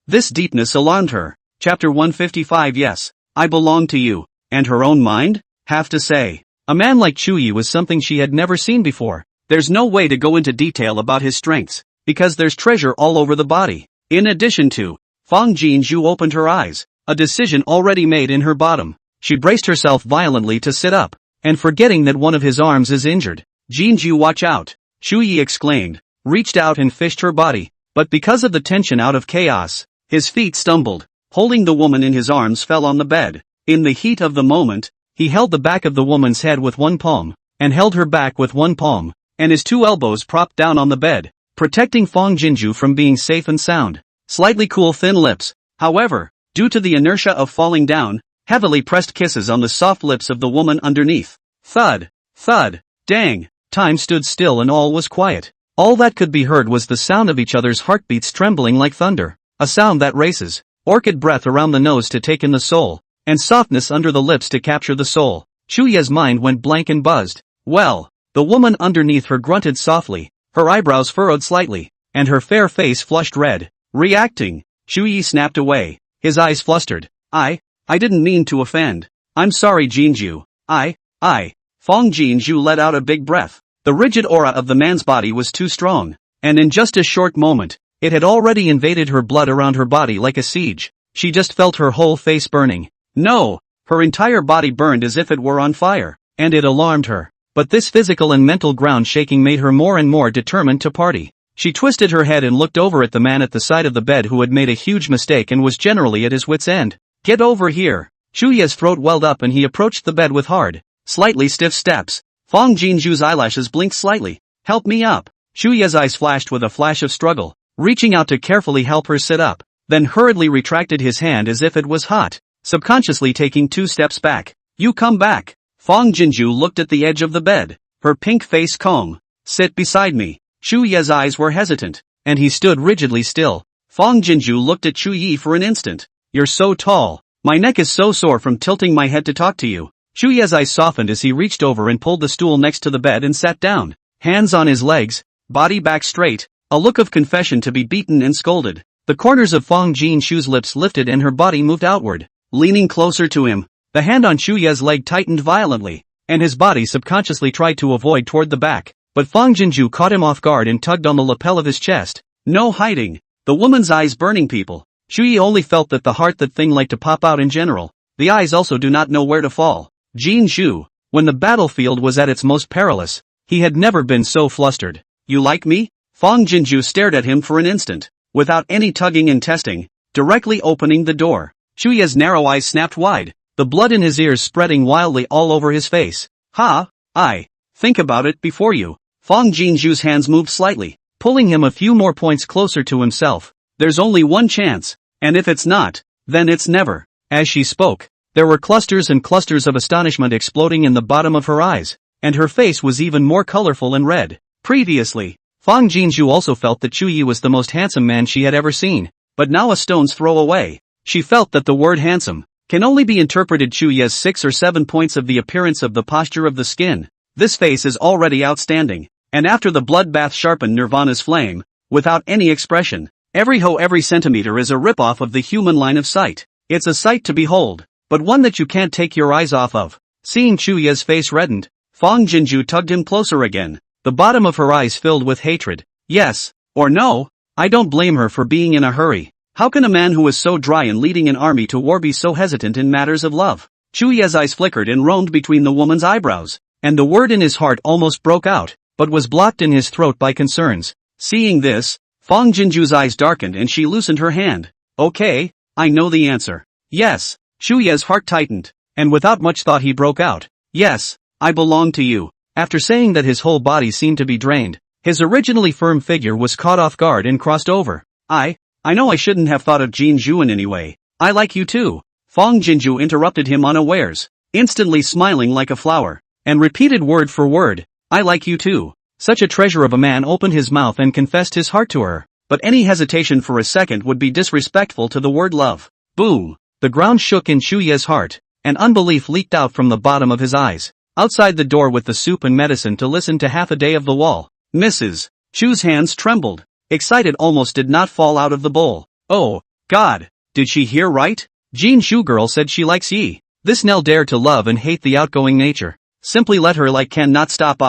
This deepness alarmed her. Chapter 155. Yes, I belong to you. And her own mind? Have to say. A man like Chu Yi was something she had never seen before. There's no way to go into detail about his strengths, because there's treasure all over the body. In addition to, Fang Jinju opened her eyes, a decision already made in her bottom. She braced herself violently to sit up, and forgetting that one of his arms is injured. Jinju, watch out, Chu Yi exclaimed, reached out and fished her body, but because of the tension out of chaos, his feet stumbled. Holding the woman in his arms fell on the bed. In the heat of the moment, he held the back of the woman's head with one palm, and held her back with one palm, and his two elbows propped down on the bed, protecting Fang Jinju from being safe and sound. Slightly cool thin lips, however, due to the inertia of falling down, heavily pressed kisses on the soft lips of the woman underneath. Thud, thud, dang. Time stood still and all was quiet. All that could be heard was the sound of each other's heartbeats trembling like thunder, a sound that races, orchid breath around the nose to take in the soul, and softness under the lips to capture the soul. Chu Ye's mind went blank and buzzed. Well, the woman underneath her grunted softly, her eyebrows furrowed slightly, and her fair face flushed red. Reacting, Chu Yi snapped away, his eyes flustered. I didn't mean to offend. I'm sorry Jinju. Fang Jinju let out a big breath. The rigid aura of the man's body was too strong, and in just a short moment, it had already invaded her blood around her body like a siege. She just felt her whole face burning. No, her entire body burned as if it were on fire, and it alarmed her. But this physical and mental ground shaking made her more and more determined to party. She twisted her head and looked over at the man at the side of the bed who had made a huge mistake and was generally at his wit's end. Get over here. Chu Ye's throat welled up and he approached the bed with hard, slightly stiff steps. Fang Jinju's eyelashes blinked slightly. Help me up. Chu Ye's eyes flashed with a flash of struggle, reaching out to carefully help her sit up, then hurriedly retracted his hand as if it was hot, subconsciously taking 2 steps back. You come back. Fang Jinju looked at the edge of the bed, her pink face calm. Sit beside me. Chu Ye's eyes were hesitant, and he stood rigidly still. Fang Jinju looked at Chu Yi for an instant, You're so tall. My neck is so sore from tilting my head to talk to you. Chuye's eyes softened as he reached over and pulled the stool next to the bed and sat down. Hands on his legs, body back straight, a look of confession to be beaten and scolded. The corners of Fang Jinshu's lips lifted and her body moved outward, leaning closer to him. The hand on Chuye's leg tightened violently, and his body subconsciously tried to avoid toward the back. But Fang Jinju caught him off guard and tugged on the lapel of his chest. No hiding. The woman's eyes burning people. Chuye only felt that the heart that thing like to pop out in general. The eyes also do not know where to fall. Jinshu, when the battlefield was at its most perilous, he had never been so flustered. You like me? Fang Jinju stared at him for an instant, without any tugging and testing, directly opening the door. Chuye's narrow eyes snapped wide, the blood in his ears spreading wildly all over his face. Ha, think about it before you. Fang Jinju's hands moved slightly, pulling him a few more points closer to himself. There's only one chance, and if it's not, then it's never. As she spoke, there were clusters and clusters of astonishment exploding in the bottom of her eyes, and her face was even more colorful and red. Previously, Fang Jinju also felt that Chuye was the most handsome man she had ever seen, but now a stone's throw away, she felt that the word handsome can only be interpreted Chuye's 6 or 7 points of the appearance of the posture of the skin. This face is already outstanding, and after the bloodbath sharpened Nirvana's flame, without any expression, every centimeter is a ripoff of the human line of sight. It's a sight to behold, but one that you can't take your eyes off of. Seeing Chuye's face reddened, Fang Jinju tugged him closer again, the bottom of her eyes filled with hatred. Yes, or no, I don't blame her for being in a hurry. How can a man who is so dry and leading an army to war be so hesitant in matters of love? Chuye's eyes flickered and roamed between the woman's eyebrows, and the word in his heart almost broke out, but was blocked in his throat by concerns. Seeing this, Fang Jinju's eyes darkened and she loosened her hand. Okay, I know the answer. Yes. Chuye's heart tightened, and without much thought he broke out. Yes, I belong to you. After saying that his whole body seemed to be drained, his originally firm figure was caught off guard and crossed over. I know I shouldn't have thought of Jinju in any way. I like you too. Fang Jinju interrupted him unawares, instantly smiling like a flower, and repeated word for word, I like you too. Such a treasure of a man opened his mouth and confessed his heart to her, but any hesitation for a second would be disrespectful to the word love. Boom! The ground shook in Chuye's heart, and unbelief leaked out from the bottom of his eyes. Outside the door with the soup and medicine to listen to half a day of the wall, Mrs. Chu's hands trembled. Excited almost did not fall out of the bowl. Oh, God, did she hear right? Jinshu girl said she likes Yi. This Nell dared to love and hate the outgoing nature. Simply let her like can not stop.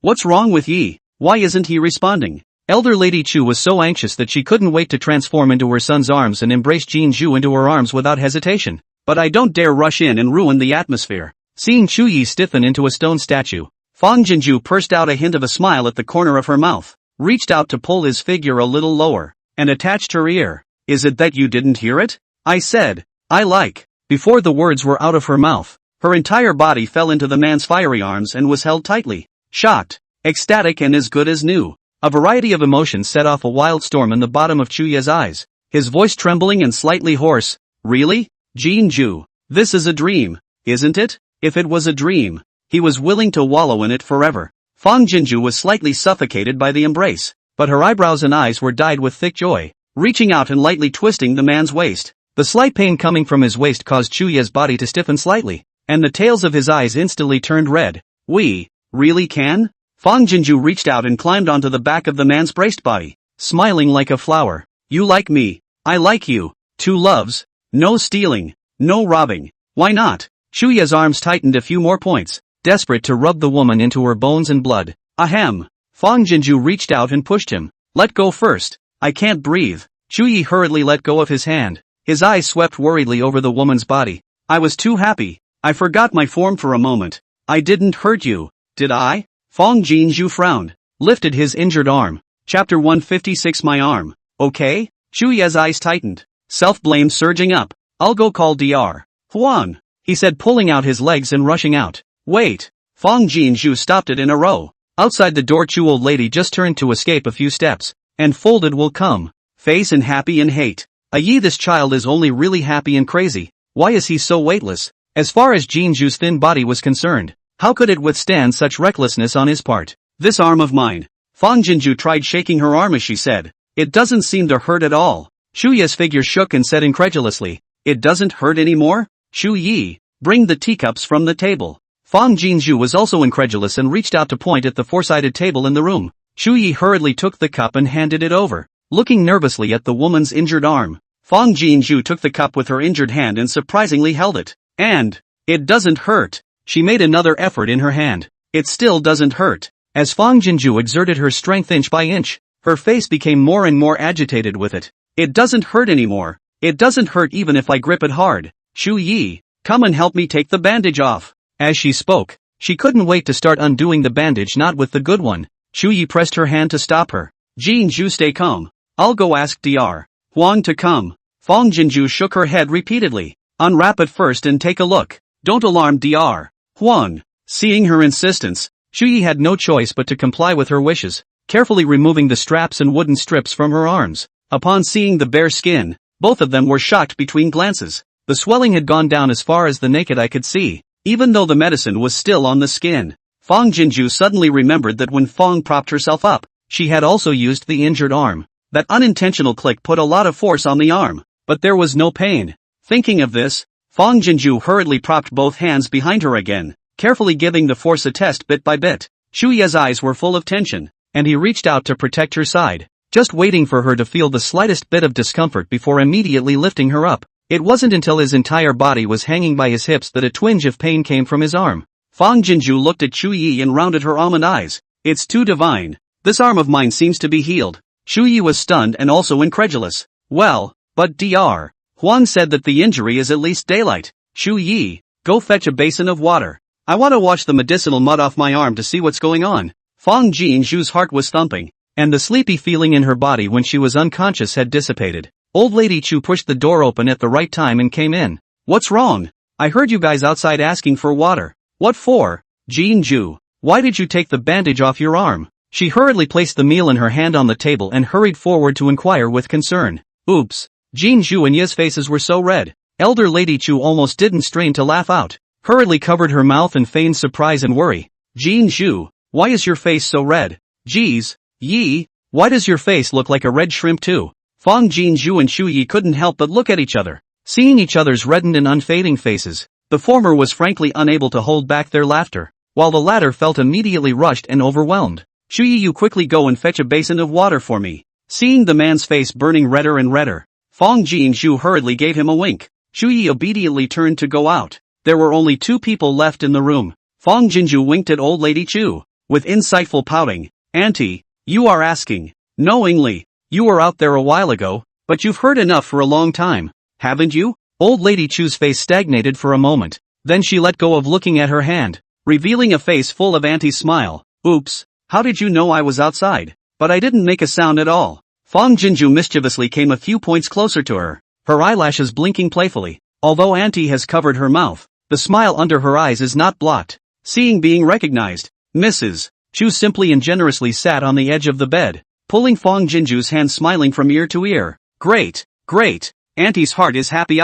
What's wrong with Yi? Why isn't he responding? Elder Lady Chu was so anxious that she couldn't wait to transform into her son's arms and embrace Jinju into her arms without hesitation. But I don't dare rush in and ruin the atmosphere. Seeing Chu Yi stiffen into a stone statue, Fang Jinju pursed out a hint of a smile at the corner of her mouth, reached out to pull his figure a little lower, and attached her ear. Is it that you didn't hear it? I said, I like. Before the words were out of her mouth, her entire body fell into the man's fiery arms and was held tightly. Shocked, ecstatic and as good as new. A variety of emotions set off a wild storm in the bottom of Chuye's eyes, his voice trembling and slightly hoarse. Really? Jinju, this is a dream, isn't it? If it was a dream, he was willing to wallow in it forever. Fang Jinju was slightly suffocated by the embrace, but her eyebrows and eyes were dyed with thick joy, reaching out and lightly twisting the man's waist. The slight pain coming from his waist caused Chuye's body to stiffen slightly, and the tails of his eyes instantly turned red. We really can? Fang Jinju reached out and climbed onto the back of the man's braced body, smiling like a flower. You like me, I like you. Two loves, no stealing, no robbing. Why not? Chuye's arms tightened a few more points, desperate to rub the woman into her bones and blood. Ahem. Fang Jinju reached out and pushed him. Let go first. I can't breathe. Chuye hurriedly let go of his hand. His eyes swept worriedly over the woman's body. I was too happy. I forgot my form for a moment. I didn't hurt you, did I? Fang Jinju frowned, lifted his injured arm. Chapter 156 My arm. Okay? Chuye's eyes tightened, self-blame surging up. I'll go call Dr. Huang, he said, pulling out his legs and rushing out. Wait. Fang Jinju stopped it in a row. Outside the door, Chu old lady just turned to escape a few steps, and folded will come. Face and happy and hate. Yi, this child is only really happy and crazy. Why is he so weightless? As far as Jinju's thin body was concerned, how could it withstand such recklessness on his part? This arm of mine. Fang Jinju tried shaking her arm as she said, it doesn't seem to hurt at all. Chuye's figure shook and said incredulously, It doesn't hurt anymore? Shu Yi, bring the teacups from the table. Fang Jinzhu was also incredulous and reached out to point at the four-sided table in the room. Shu Yi hurriedly took the cup and handed it over. Looking nervously at the woman's injured arm, Fang Jinzhu took the cup with her injured hand and surprisingly held it. And, it doesn't hurt. She made another effort in her hand. It still doesn't hurt. As Fang Jinzhu exerted her strength inch by inch, her face became more and more agitated with it. It doesn't hurt anymore. It doesn't hurt even if I grip it hard. Shu Yi, come and help me take the bandage off. As she spoke, she couldn't wait to start undoing the bandage knot with the good one. Shu Yi pressed her hand to stop her. Jinzhu, stay calm. I'll go ask Dr. Huang to come. Fang Jinzhu shook her head repeatedly. Unwrap it first and take a look. Don't alarm Dr. Huang. Seeing her insistence, Shu Yi had no choice but to comply with her wishes, carefully removing the straps and wooden strips from her arms. Upon seeing the bare skin, both of them were shocked between glances. The swelling had gone down as far as the naked eye could see, even though the medicine was still on the skin. Fang Jinzhu suddenly remembered that when Fang propped herself up, she had also used the injured arm. That unintentional click put a lot of force on the arm, but there was no pain. Thinking of this, Fang Jinzhu hurriedly propped both hands behind her again, carefully giving the force a test bit by bit. Shu Yi's eyes were full of tension, and he reached out to protect her side, just waiting for her to feel the slightest bit of discomfort before immediately lifting her up. It wasn't until his entire body was hanging by his hips that a twinge of pain came from his arm. Fang Jinzhu looked at Shu Yi and rounded her almond eyes. It's too divine. This arm of mine seems to be healed. Shu Yi was stunned and also incredulous. Well, but Dr. Huang said that the injury is at least daylight. Shu Yi, go fetch a basin of water. I want to wash the medicinal mud off my arm to see what's going on. Fang Jinzhu's heart was thumping, and the sleepy feeling in her body when she was unconscious had dissipated. Old Lady Chu pushed the door open at the right time and came in. What's wrong? I heard you guys outside asking for water. What for? Jinzhu, why did you take the bandage off your arm? She hurriedly placed the meal in her hand on the table and hurried forward to inquire with concern. Oops. Jinzhu and Yi's faces were so red. Elder Lady Chu almost didn't strain to laugh out. Hurriedly covered her mouth and feigned surprise and worry. Jinzhu, why is your face so red? Geez, Yi, why does your face look like a red shrimp too? Fang Jinzhu and Shu Yi couldn't help but look at each other. Seeing each other's reddened and unfading faces, the former was frankly unable to hold back their laughter, while the latter felt immediately rushed and overwhelmed. Shu Yi, you quickly go and fetch a basin of water for me. Seeing the man's face burning redder and redder, Fang Jinzhu hurriedly gave him a wink. Shu Yi obediently turned to go out. There were only two people left in the room. Fang Jinzhu winked at Old Lady Chu, with insightful pouting. Auntie, you are asking, knowingly. You were out there a while ago, but you've heard enough for a long time, haven't you? Old Lady Chu's face stagnated for a moment, then she let go of looking at her hand, revealing a face full of Auntie's smile. Oops, how did you know I was outside? But I didn't make a sound at all. Fang Jinzhu mischievously came a few points closer to her, her eyelashes blinking playfully. Although Auntie has covered her mouth, the smile under her eyes is not blocked. Seeing being recognized, Mrs. Chu simply and generously sat on the edge of the bed, pulling Fang Jinzhu's hand, smiling from ear to ear. Great, great, Auntie's heart is happy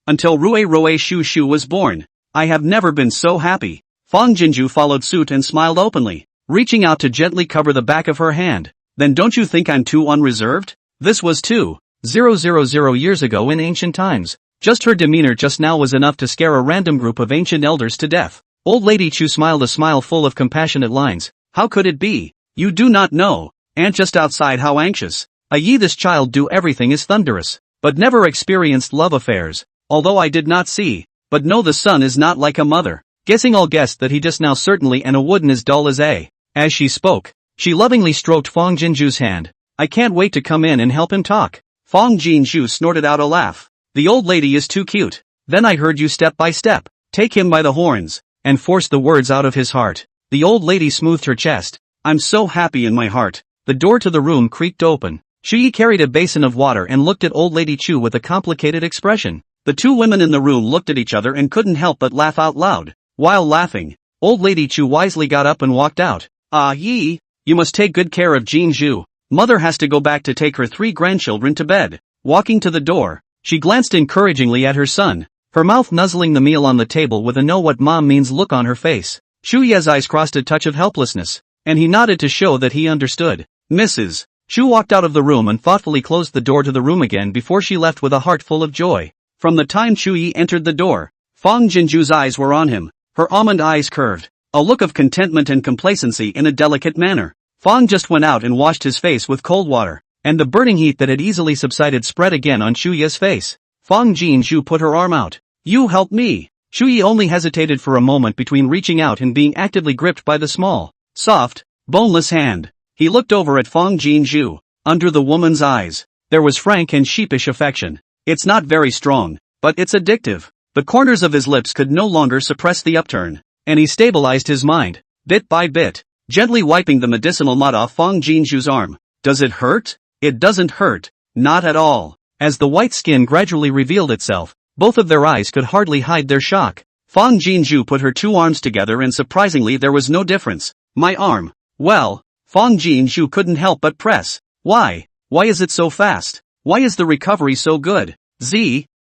until Rue Shu Shu was born. I have never been so happy. Fang Jinzhu followed suit and smiled openly, reaching out to gently cover the back of her hand. Then don't you think I'm too unreserved? This was 2,000 years ago in ancient times. Just her demeanor just now was enough to scare a random group of ancient elders to death. Old Lady Chu smiled a smile full of compassionate lines. How could it be? You do not know. Aunt just outside how anxious. Yi, this child do everything is thunderous, but never experienced love affairs. Although I did not see, but know the son is not like a mother. Guessing I'll guess that he just now certainly and a wooden as dull as a. As she spoke, she lovingly stroked Fang Jinzhu's hand. I can't wait to come in and help him talk. Fang Jinzhu snorted out a laugh. The old lady is too cute. Then I heard you step by step, take him by the horns, and force the words out of his heart. The old lady smoothed her chest. I'm so happy in my heart. The door to the room creaked open. Shu Yi carried a basin of water and looked at Old Lady Chu with a complicated expression. The two women in the room looked at each other and couldn't help but laugh out loud. While laughing, Old Lady Chu wisely got up and walked out. Yi, you must take good care of Jinzhu. Mother has to go back to take her 3 grandchildren to bed. Walking to the door, she glanced encouragingly at her son, her mouth nuzzling the meal on the table with a know what mom means look on her face. Shu Yi's eyes crossed a touch of helplessness, and he nodded to show that he understood. Mrs. Chu walked out of the room and thoughtfully closed the door to the room again before she left with a heart full of joy. From the time Chuyi entered the door, Fang Jinju's eyes were on him, her almond eyes curved, a look of contentment and complacency in a delicate manner. Fang just went out and washed his face with cold water, and the burning heat that had easily subsided spread again on Chuyi's face. Fang Jinju put her arm out. You help me. Chuyi only hesitated for a moment between reaching out and being actively gripped by the small, soft, boneless hand. He looked over at Fang Jinju. Under the woman's eyes, there was frank and sheepish affection. It's not very strong, but it's addictive. The corners of his lips could no longer suppress the upturn, and he stabilized his mind, bit by bit, gently wiping the medicinal mud off Fang Jinju's arm. Does it hurt? It doesn't hurt. Not at all. As the white skin gradually revealed itself, both of their eyes could hardly hide their shock. Fang Jinju put her two arms together and surprisingly there was no difference. My arm. Well, Fang Jinju couldn't help but press. Why? Why is it so fast? Why is the recovery so good?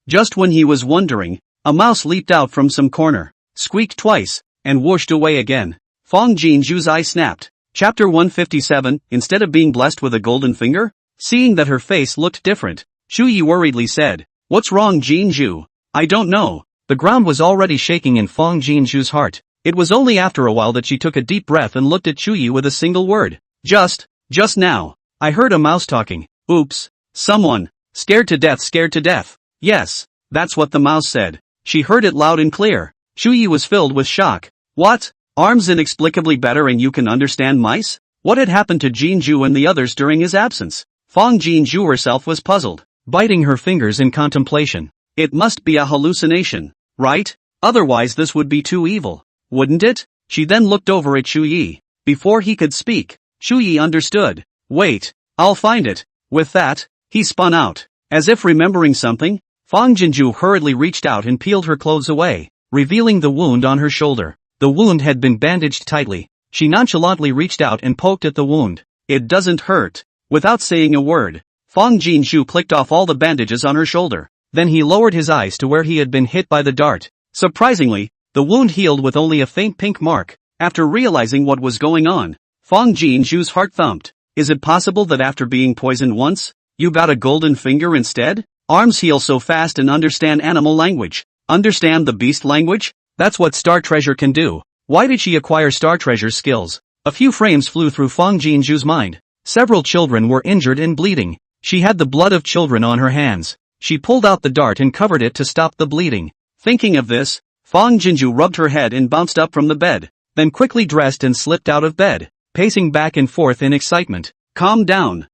Just when he was wondering, a mouse leaped out from some corner, squeaked twice, and whooshed away again. Fang Jinju's eye snapped. Chapter 157, instead of being blessed with a golden finger? Seeing that her face looked different, Chuyi worriedly said, What's wrong, Jinju? I don't know. The ground was already shaking in Fang Jinju's heart. It was only after a while that she took a deep breath and looked at Chuyi with a single word. Just now. I heard a mouse talking. Oops. Someone. Scared to death. Yes, that's what the mouse said. She heard it loud and clear. Chuyi was filled with shock. What? Arms inexplicably better and you can understand mice? What had happened to Jinju and the others during his absence? Fang Jinju herself was puzzled, biting her fingers in contemplation. It must be a hallucination, right? Otherwise this would be too evil, wouldn't it? She then looked over at Chuyi. Before he could speak, Chuyi understood. Wait, I'll find it. With that, he spun out. As if remembering something, Fang Jinju hurriedly reached out and peeled her clothes away, revealing the wound on her shoulder. The wound had been bandaged tightly. She nonchalantly reached out and poked at the wound. It doesn't hurt. Without saying a word, Fang Jinju clicked off all the bandages on her shoulder. Then he lowered his eyes to where he had been hit by the dart. Surprisingly, the wound healed with only a faint pink mark. After realizing what was going on, Fang Jinju's heart thumped. Is it possible that after being poisoned once, you got a golden finger instead? Arms heal so fast and understand animal language. Understand the beast language? That's what Star Treasure can do. Why did she acquire Star Treasure's skills? A few frames flew through Fang Jinju's mind. Several children were injured and bleeding. She had the blood of children on her hands. She pulled out the dart and covered it to stop the bleeding. Thinking of this, Fang Jinju rubbed her head and bounced up from the bed, then quickly dressed and slipped out of bed, pacing back and forth in excitement. Calm down.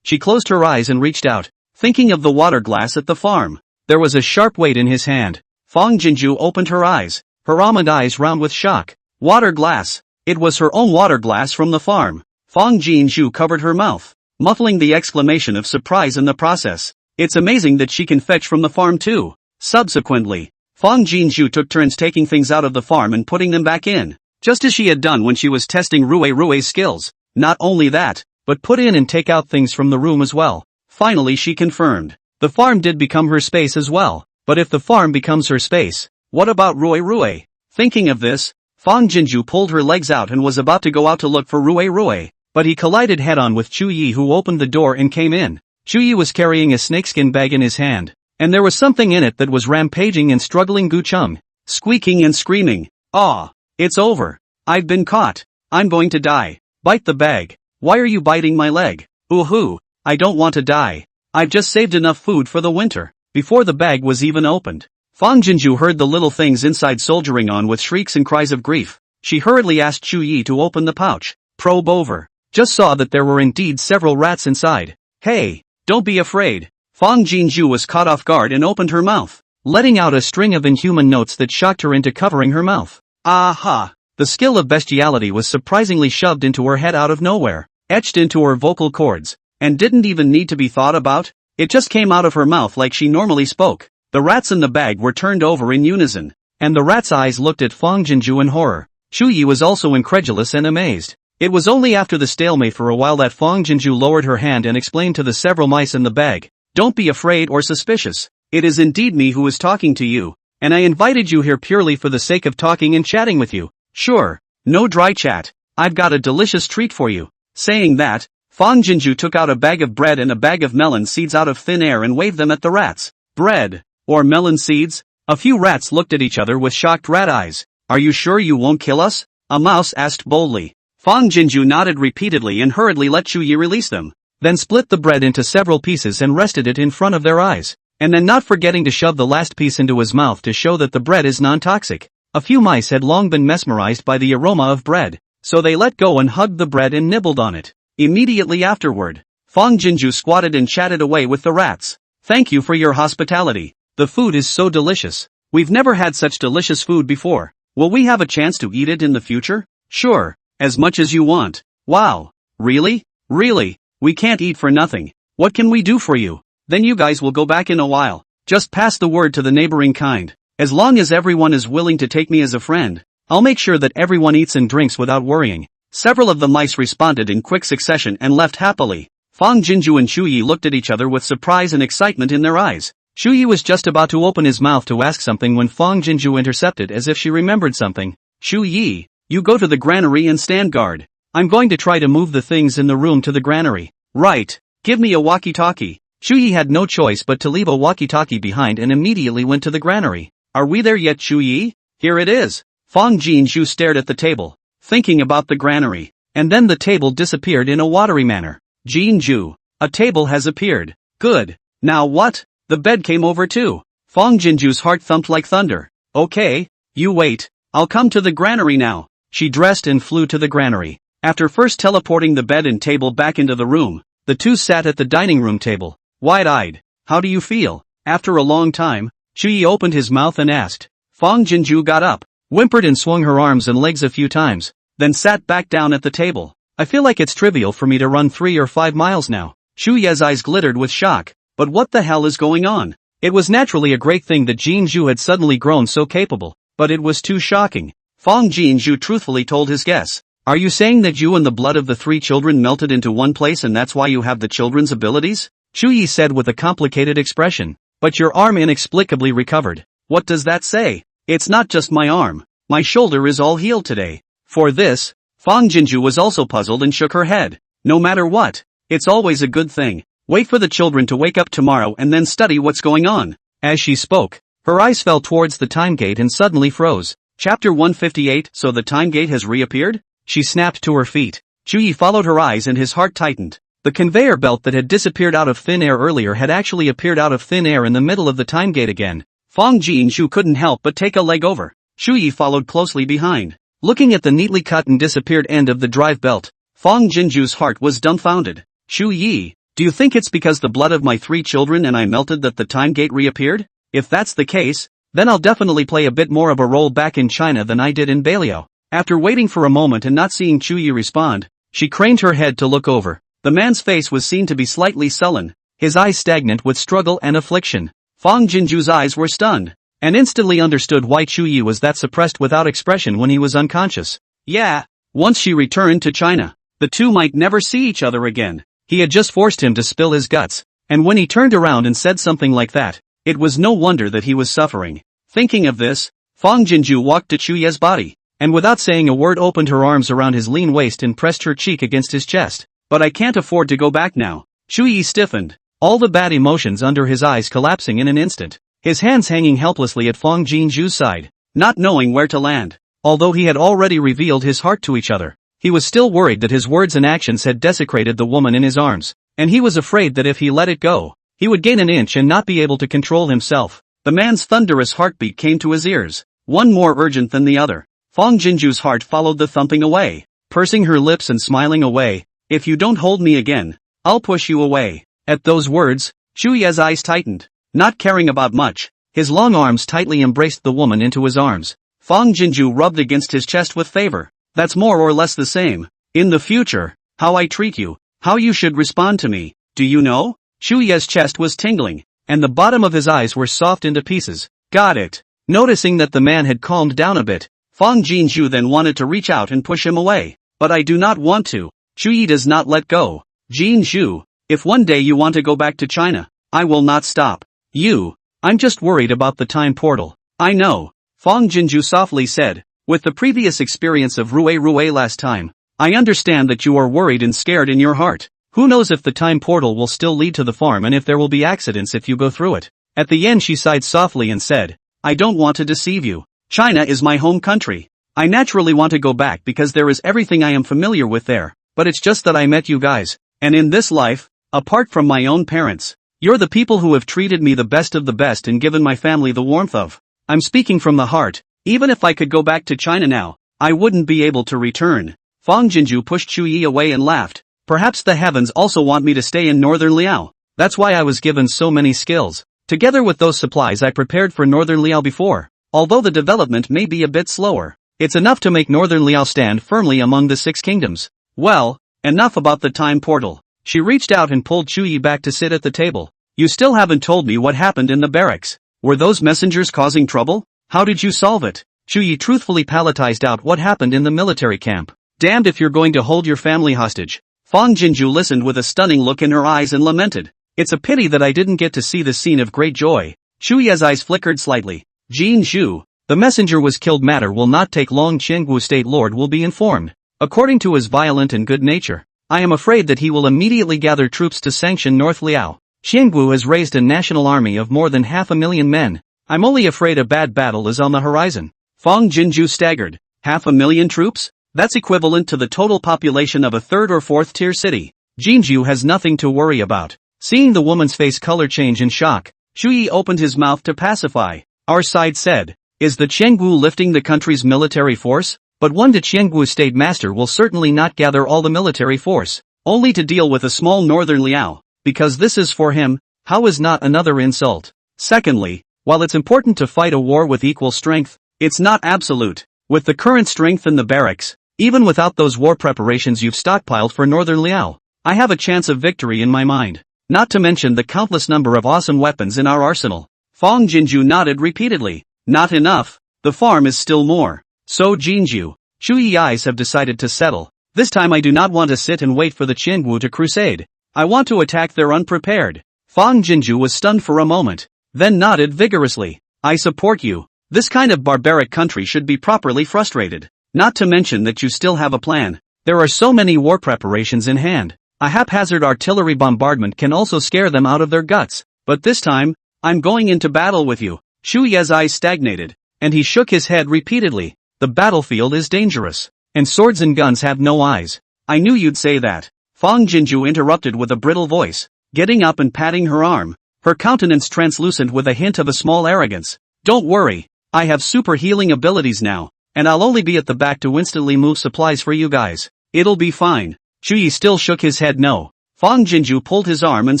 She closed her eyes and reached out, thinking of the water glass at the farm. There was a sharp weight in his hand. Fang Jinju opened her eyes, her almond eyes round with shock. Water glass. It was her own water glass from the farm. Fang Jinju covered her mouth, muffling the exclamation of surprise in the process. It's amazing that she can fetch from the farm too. Subsequently, Fang Jinju took turns taking things out of the farm and putting them back in, just as she had done when she was testing Rue's skills. Not only that, but put in and take out things from the room as well. Finally she confirmed. The farm did become her space as well. But if the farm becomes her space, what about Rue? Thinking of this, Fang Jinju pulled her legs out and was about to go out to look for Rue, but he collided head-on with Chuyi, who opened the door and came in. Chuyi was carrying a snakeskin bag in his hand, and there was something in it that was rampaging and struggling Gucheng, squeaking and screaming. Ah, it's over. I've been caught. I'm going to die. Bite the bag. Why are you biting my leg? Ooh, I don't want to die. I've just saved enough food for the winter. Before the bag was even opened, Fang Jinju heard the little things inside soldiering on with shrieks and cries of grief. She hurriedly asked Chuyi to open the pouch. Probe over. Just saw that there were indeed several rats inside. Hey, don't be afraid. Fang Jinju was caught off guard and opened her mouth, letting out a string of inhuman notes that shocked her into covering her mouth. Aha! The skill of bestiality was surprisingly shoved into her head out of nowhere, etched into her vocal cords, and didn't even need to be thought about. It just came out of her mouth like she normally spoke. The rats in the bag were turned over in unison, and the rats' eyes looked at Fang Jinju in horror. Chuyi was also incredulous and amazed. It was only after the stalemate for a while that Fang Jinju lowered her hand and explained to the several mice in the bag, "Don't be afraid or suspicious. It is indeed me who is talking to you, and I invited you here purely for the sake of talking and chatting with you. Sure, no dry chat. I've got a delicious treat for you." Saying that, Fang Jinju took out a bag of bread and a bag of melon seeds out of thin air and waved them at the rats. Bread. Or melon seeds? A few rats looked at each other with shocked rat eyes. Are you sure you won't kill us? A mouse asked boldly. Fang Jinju nodded repeatedly and hurriedly let Shu Yi release them. Then split the bread into several pieces and rested it in front of their eyes. And then not forgetting to shove the last piece into his mouth to show that the bread is non-toxic. A few mice had long been mesmerized by the aroma of bread, so they let go and hugged the bread and nibbled on it. Immediately afterward, Fang Jinju squatted and chatted away with the rats. Thank you for your hospitality. The food is so delicious. We've never had such delicious food before. Will we have a chance to eat it in the future? Sure, as much as you want. Wow. Really? Really? We can't eat for nothing. What can we do for you? Then you guys will go back in a while. Just pass the word to the neighboring kind. As long as everyone is willing to take me as a friend, I'll make sure that everyone eats and drinks without worrying. Several of the mice responded in quick succession and left happily. Fang Jinju and Shu Yi looked at each other with surprise and excitement in their eyes. Shu Yi was just about to open his mouth to ask something when Fang Jinju intercepted as if she remembered something. Shu Yi, you go to the granary and stand guard. I'm going to try to move the things in the room to the granary. Right. Give me a walkie-talkie. Shu Yi had no choice but to leave a walkie-talkie behind and immediately went to the granary. Are we there yet, Shu Yi? Here it is. Fang Jinju stared at the table, thinking about the granary, and then the table disappeared in a watery manner. Jinju, a table has appeared. Good. Now what? The bed came over too. Fang Jinju's heart thumped like thunder. Okay, you wait. I'll come to the granary now. She dressed and flew to the granary. After first teleporting the bed and table back into the room, the two sat at the dining room table, wide-eyed. How do you feel? After a long time, Shu Yi opened his mouth and asked. Fang Jinju got up, whimpered and swung her arms and legs a few times, then sat back down at the table. I feel like it's trivial for me to run 3 or 5 miles now. Shu Yi's eyes glittered with shock. But what the hell is going on? It was naturally a great thing that Jinju had suddenly grown so capable, but it was too shocking. Fang Jinju truthfully told his guess. Are you saying that you and the blood of the 3 children melted into one place and that's why you have the children's abilities? Shu Yi said with a complicated expression. But your arm inexplicably recovered. What does that say? It's not just my arm. My shoulder is all healed today. For this, Fang Jinju was also puzzled and shook her head. No matter what, it's always a good thing. Wait for the children to wake up tomorrow and then study what's going on. As she spoke, her eyes fell towards the time gate and suddenly froze. Chapter 158. So the time gate has reappeared? She snapped to her feet. Shu Yi followed her eyes and his heart tightened. The conveyor belt that had disappeared out of thin air earlier had actually appeared out of thin air in the middle of the time gate again. Fang Jinju couldn't help but take a leg over. Shu Yi followed closely behind. Looking at the neatly cut and disappeared end of the drive belt, Fang Jinju's heart was dumbfounded. Shu Yi, do you think it's because the blood of my 3 children and I melted that the time gate reappeared? If that's the case, then I'll definitely play a bit more of a role back in China than I did in Beilio. After waiting for a moment and not seeing Shu Yi respond, she craned her head to look over. The man's face was seen to be slightly sullen, his eyes stagnant with struggle and affliction. Fang Jinju's eyes were stunned, and instantly understood why Shu Yi was that suppressed without expression when he was unconscious. Yeah, once she returned to China, the two might never see each other again. He had just forced him to spill his guts, and when he turned around and said something like that, it was no wonder that he was suffering. Thinking of this, Fang Jinju walked to Shu Yi's body, and without saying a word opened her arms around his lean waist and pressed her cheek against his chest. But I can't afford to go back now. Shu Yi stiffened, all the bad emotions under his eyes collapsing in an instant, his hands hanging helplessly at Fang Jinju's side, not knowing where to land. Although he had already revealed his heart to each other, he was still worried that his words and actions had desecrated the woman in his arms, and he was afraid that if he let it go, he would gain an inch and not be able to control himself. The man's thunderous heartbeat came to his ears, one more urgent than the other. Fang Jinju's heart followed the thumping away, pursing her lips and smiling away. If you don't hold me again, I'll push you away. At those words, Shu Yi's eyes tightened, not caring about much. His long arms tightly embraced the woman into his arms. Fang Jinju rubbed against his chest with favor. That's more or less the same. In the future, how I treat you, how you should respond to me, do you know? Shu Yi's chest was tingling, and the bottom of his eyes were soft into pieces. Got it. Noticing that the man had calmed down a bit, Fang Jinju then wanted to reach out and push him away. But I do not want to. Shu Yi does not let go. Jinju, if one day you want to go back to China, I will not stop you. I'm just worried about the time portal. I know, Fang Jinju softly said. With the previous experience of Rue last time, I understand that you are worried and scared in your heart. Who knows if the time portal will still lead to the farm and if there will be accidents if you go through it. At the end she sighed softly and said, I don't want to deceive you. China is my home country. I naturally want to go back because there is everything I am familiar with there, but it's just that I met you guys, and in this life, apart from my own parents, you're the people who have treated me the best of the best and given my family the warmth of. I'm speaking from the heart. Even if I could go back to China now, I wouldn't be able to return. Fang Jinju pushed Chu Yi away and laughed. Perhaps the heavens also want me to stay in northern Liao. That's why I was given so many skills. Together with those supplies I prepared for northern Liao before. Although the development may be a bit slower, it's enough to make northern Liao stand firmly among the 6 kingdoms. Well, enough about the time portal. She reached out and pulled Chu Yi back to sit at the table. You still haven't told me what happened in the barracks. Were those messengers causing trouble? How did you solve it? Chu Yi truthfully palatized out what happened in the military camp. Damned if you're going to hold your family hostage. Fang Jinju listened with a stunning look in her eyes and lamented. It's a pity that I didn't get to see the scene of great joy. Chu Yi's eyes flickered slightly. Jin Zhu, the messenger was killed. Matter will not take long. Qiangwu State Lord will be informed. According to his violent and good nature, I am afraid that he will immediately gather troops to sanction North Liao. Qiangwu has raised a national army of more than 500,000 men. I'm only afraid a bad battle is on the horizon. Fang Jinju staggered. 500,000 troops? That's equivalent to the total population of a 3rd or 4th tier city. Jinju has nothing to worry about. Seeing the woman's face color change in shock, Chu Yi opened his mouth to pacify. Our side said, is the Qiangwu lifting the country's military force? But one to Qiangwu State Master will certainly not gather all the military force, only to deal with a small northern Liao, because this is for him. How is not another insult? Secondly, while it's important to fight a war with equal strength, it's not absolute. With the current strength in the barracks, even without those war preparations you've stockpiled for northern Liao, I have a chance of victory in my mind. Not to mention the countless number of awesome weapons in our arsenal. Fang Jinju nodded repeatedly. Not enough. The farm is still more. So Jinju, Chu Yi's eyes have decided to settle. This time I do not want to sit and wait for the Qiangwu to crusade. I want to attack their unprepared. Fang Jinju was stunned for a moment, then nodded vigorously. I support you. This kind of barbaric country should be properly frustrated. Not to mention that you still have a plan. There are so many war preparations in hand. A haphazard artillery bombardment can also scare them out of their guts. But this time, I'm going into battle with you. Chu Yi's eyes stagnated, and he shook his head repeatedly. The battlefield is dangerous, and swords and guns have no eyes. I knew you'd say that. Fang Jinju interrupted with a brittle voice, getting up and patting her arm, her countenance translucent with a hint of a small arrogance. Don't worry, I have super healing abilities now, and I'll only be at the back to instantly move supplies for you guys. It'll be fine. Chu Yi still shook his head no. Fang Jinju pulled his arm and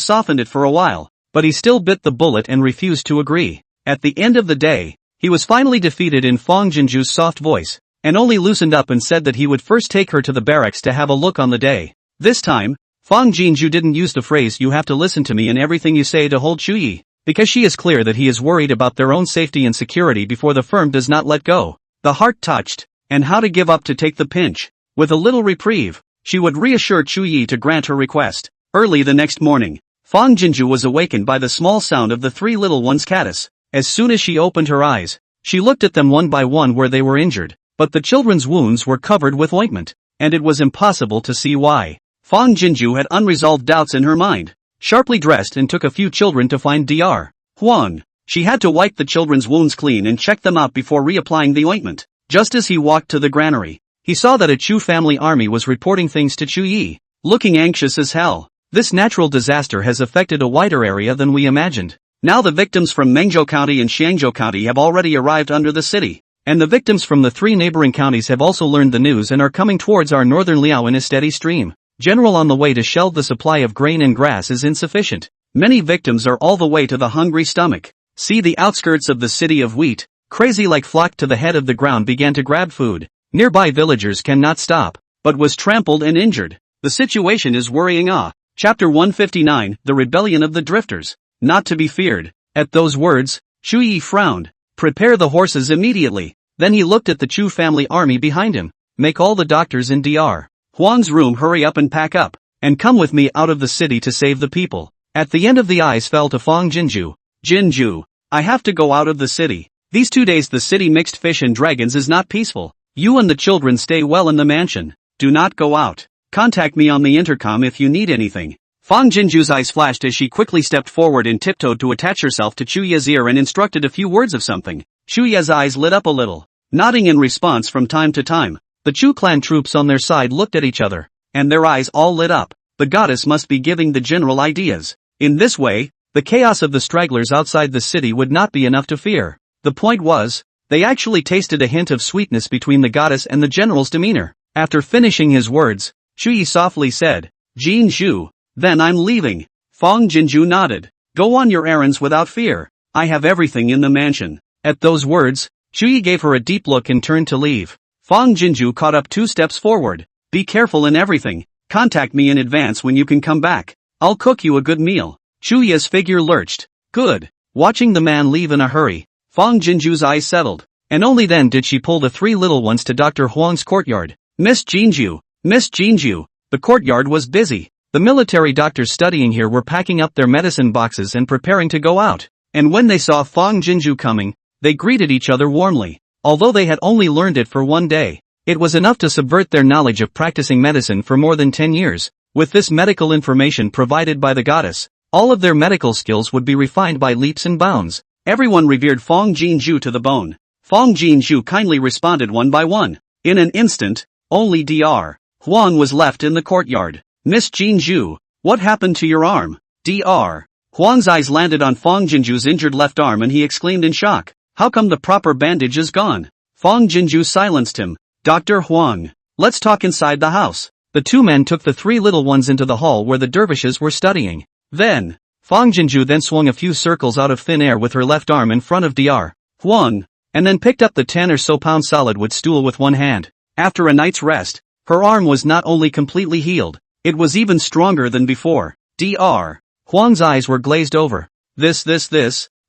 softened it for a while, but he still bit the bullet and refused to agree. At the end of the day, he was finally defeated in Fang Jinju's soft voice, and only loosened up and said that he would first take her to the barracks to have a look on the day. This time, Fang Jinju didn't use the phrase you have to listen to me in everything you say to hold Chu Yi, because she is clear that he is worried about their own safety and security before the firm does not let go. The heart touched, and how to give up to take the pinch. With a little reprieve, she would reassure Chu Yi to grant her request. Early the next morning, Fang Jinju was awakened by the small sound of the 3 little ones' caddis. As soon as she opened her eyes, she looked at them one by one where they were injured, but the children's wounds were covered with ointment, and it was impossible to see why. Fang Jinju had unresolved doubts in her mind, sharply dressed and took a few children to find Dr. Huang. She had to wipe the children's wounds clean and check them out before reapplying the ointment. Just as he walked to the granary, he saw that a Chu family army was reporting things to Chu Yi, looking anxious as hell. This natural disaster has affected a wider area than we imagined. Now the victims from Mengzhou County and Xiangzhou County have already arrived under the city, and the victims from the 3 neighboring counties have also learned the news and are coming towards our northern Liao in a steady stream. General on the way to shell the supply of grain and grass is insufficient. Many victims are all the way to the hungry stomach. See the outskirts of the city of wheat, crazy like flock to the head of the ground began to grab food. Nearby villagers cannot stop, but was trampled and injured. The situation is worrying. Chapter 159, The Rebellion of the Drifters. Not to be feared. At those words, Chu Yi frowned. Prepare the horses immediately. Then he looked at the Chu family army behind him. Make all the doctors in Dr. Huang's room hurry up and pack up, and come with me out of the city to save the people. At the end of the eyes fell to Fang Jinju. Jinju, I have to go out of the city. These 2 days the city mixed fish and dragons is not peaceful. You and the children stay well in the mansion. Do not go out. Contact me on the intercom if you need anything. Fang Jinju's eyes flashed as she quickly stepped forward and tiptoed to attach herself to Chu Ye's ear and instructed a few words of something. Chu Ye's eyes lit up a little, nodding in response from time to time. The Chu clan troops on their side looked at each other, and their eyes all lit up. The goddess must be giving the general ideas. In this way, the chaos of the stragglers outside the city would not be enough to fear. The point was, they actually tasted a hint of sweetness between the goddess and the general's demeanor. After finishing his words, Chu Yi softly said, "Jin Zhu, then I'm leaving." Fang Jinju nodded. "Go on your errands without fear. I have everything in the mansion." At those words, Chu Yi gave her a deep look and turned to leave. Fang Jinju caught up 2 steps forward. "Be careful in everything. Contact me in advance when you can come back. I'll cook you a good meal." Chu Yi's figure lurched. "Good." Watching the man leave in a hurry, Fang Jinju's eyes settled, and only then did she pull the 3 little ones to Dr. Huang's courtyard. Miss Jinju, Miss Jinju. The courtyard was busy. The military doctors studying here were packing up their medicine boxes and preparing to go out. And when they saw Fang Jinju coming, they greeted each other warmly. Although they had only learned it for 1 day, it was enough to subvert their knowledge of practicing medicine for more than 10 years. With this medical information provided by the goddess, all of their medical skills would be refined by leaps and bounds. Everyone revered Fang Jinju to the bone. Fang Jinju kindly responded one by one. In an instant, only Dr. Huang was left in the courtyard. "Miss Jinju, what happened to your arm?" Dr. Huang's eyes landed on Fang Jinju's injured left arm and he exclaimed in shock. "How come the proper bandage is gone?" Fang Jinju silenced him. "Dr. Huang, let's talk inside the house." The 2 men took the 3 little ones into the hall where the dervishes were studying. Then, Fang Jinju then swung a few circles out of thin air with her left arm in front of Dr. Huang, and then picked up the 10 or so pound solid wood stool with one hand. After a night's rest, her arm was not only completely healed, it was even stronger than before. Dr. Huang's eyes were glazed over. This,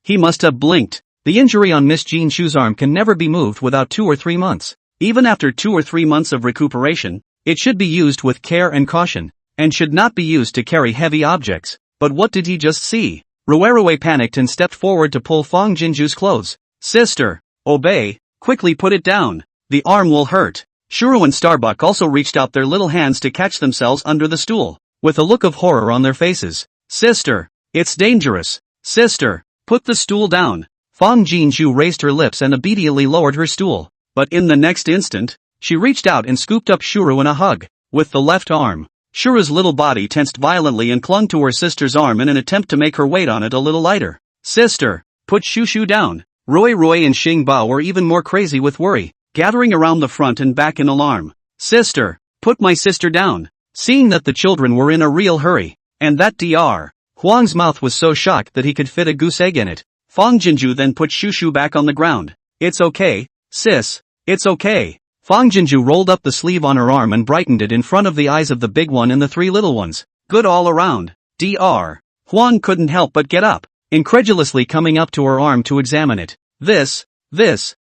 he must have blinked. The injury on Miss Jinju's arm can never be moved without 2 or 3 months. Even after 2 or 3 months of recuperation, it should be used with care and caution, and should not be used to carry heavy objects. But what did he just see? Ruerue panicked and stepped forward to pull Fang Jinju's clothes. "Sister, obey, quickly put it down. The arm will hurt." Shuru and Starbuck also reached out their little hands to catch themselves under the stool, with a look of horror on their faces. "Sister, it's dangerous. Sister, put the stool down." Fang Jinju raised her lips and obediently lowered her stool. But in the next instant, she reached out and scooped up Shuru in a hug. With the left arm, Shuru's little body tensed violently and clung to her sister's arm in an attempt to make her weight on it a little lighter. "Sister, put Shushu down." Roy and Xing Bao were even more crazy with worry, gathering around the front and back in alarm. "Sister, put my sister down." Seeing that the children were in a real hurry, and that Dr. Huang's mouth was so shocked that he could fit a goose egg in it, Fang Jinju then put Shushu back on the ground. "It's okay, sis, it's okay." Fang Jinju rolled up the sleeve on her arm and brightened it in front of the eyes of the big one and the 3 little ones. "Good all around." Dr. Huang couldn't help but get up, incredulously coming up to her arm to examine it. This,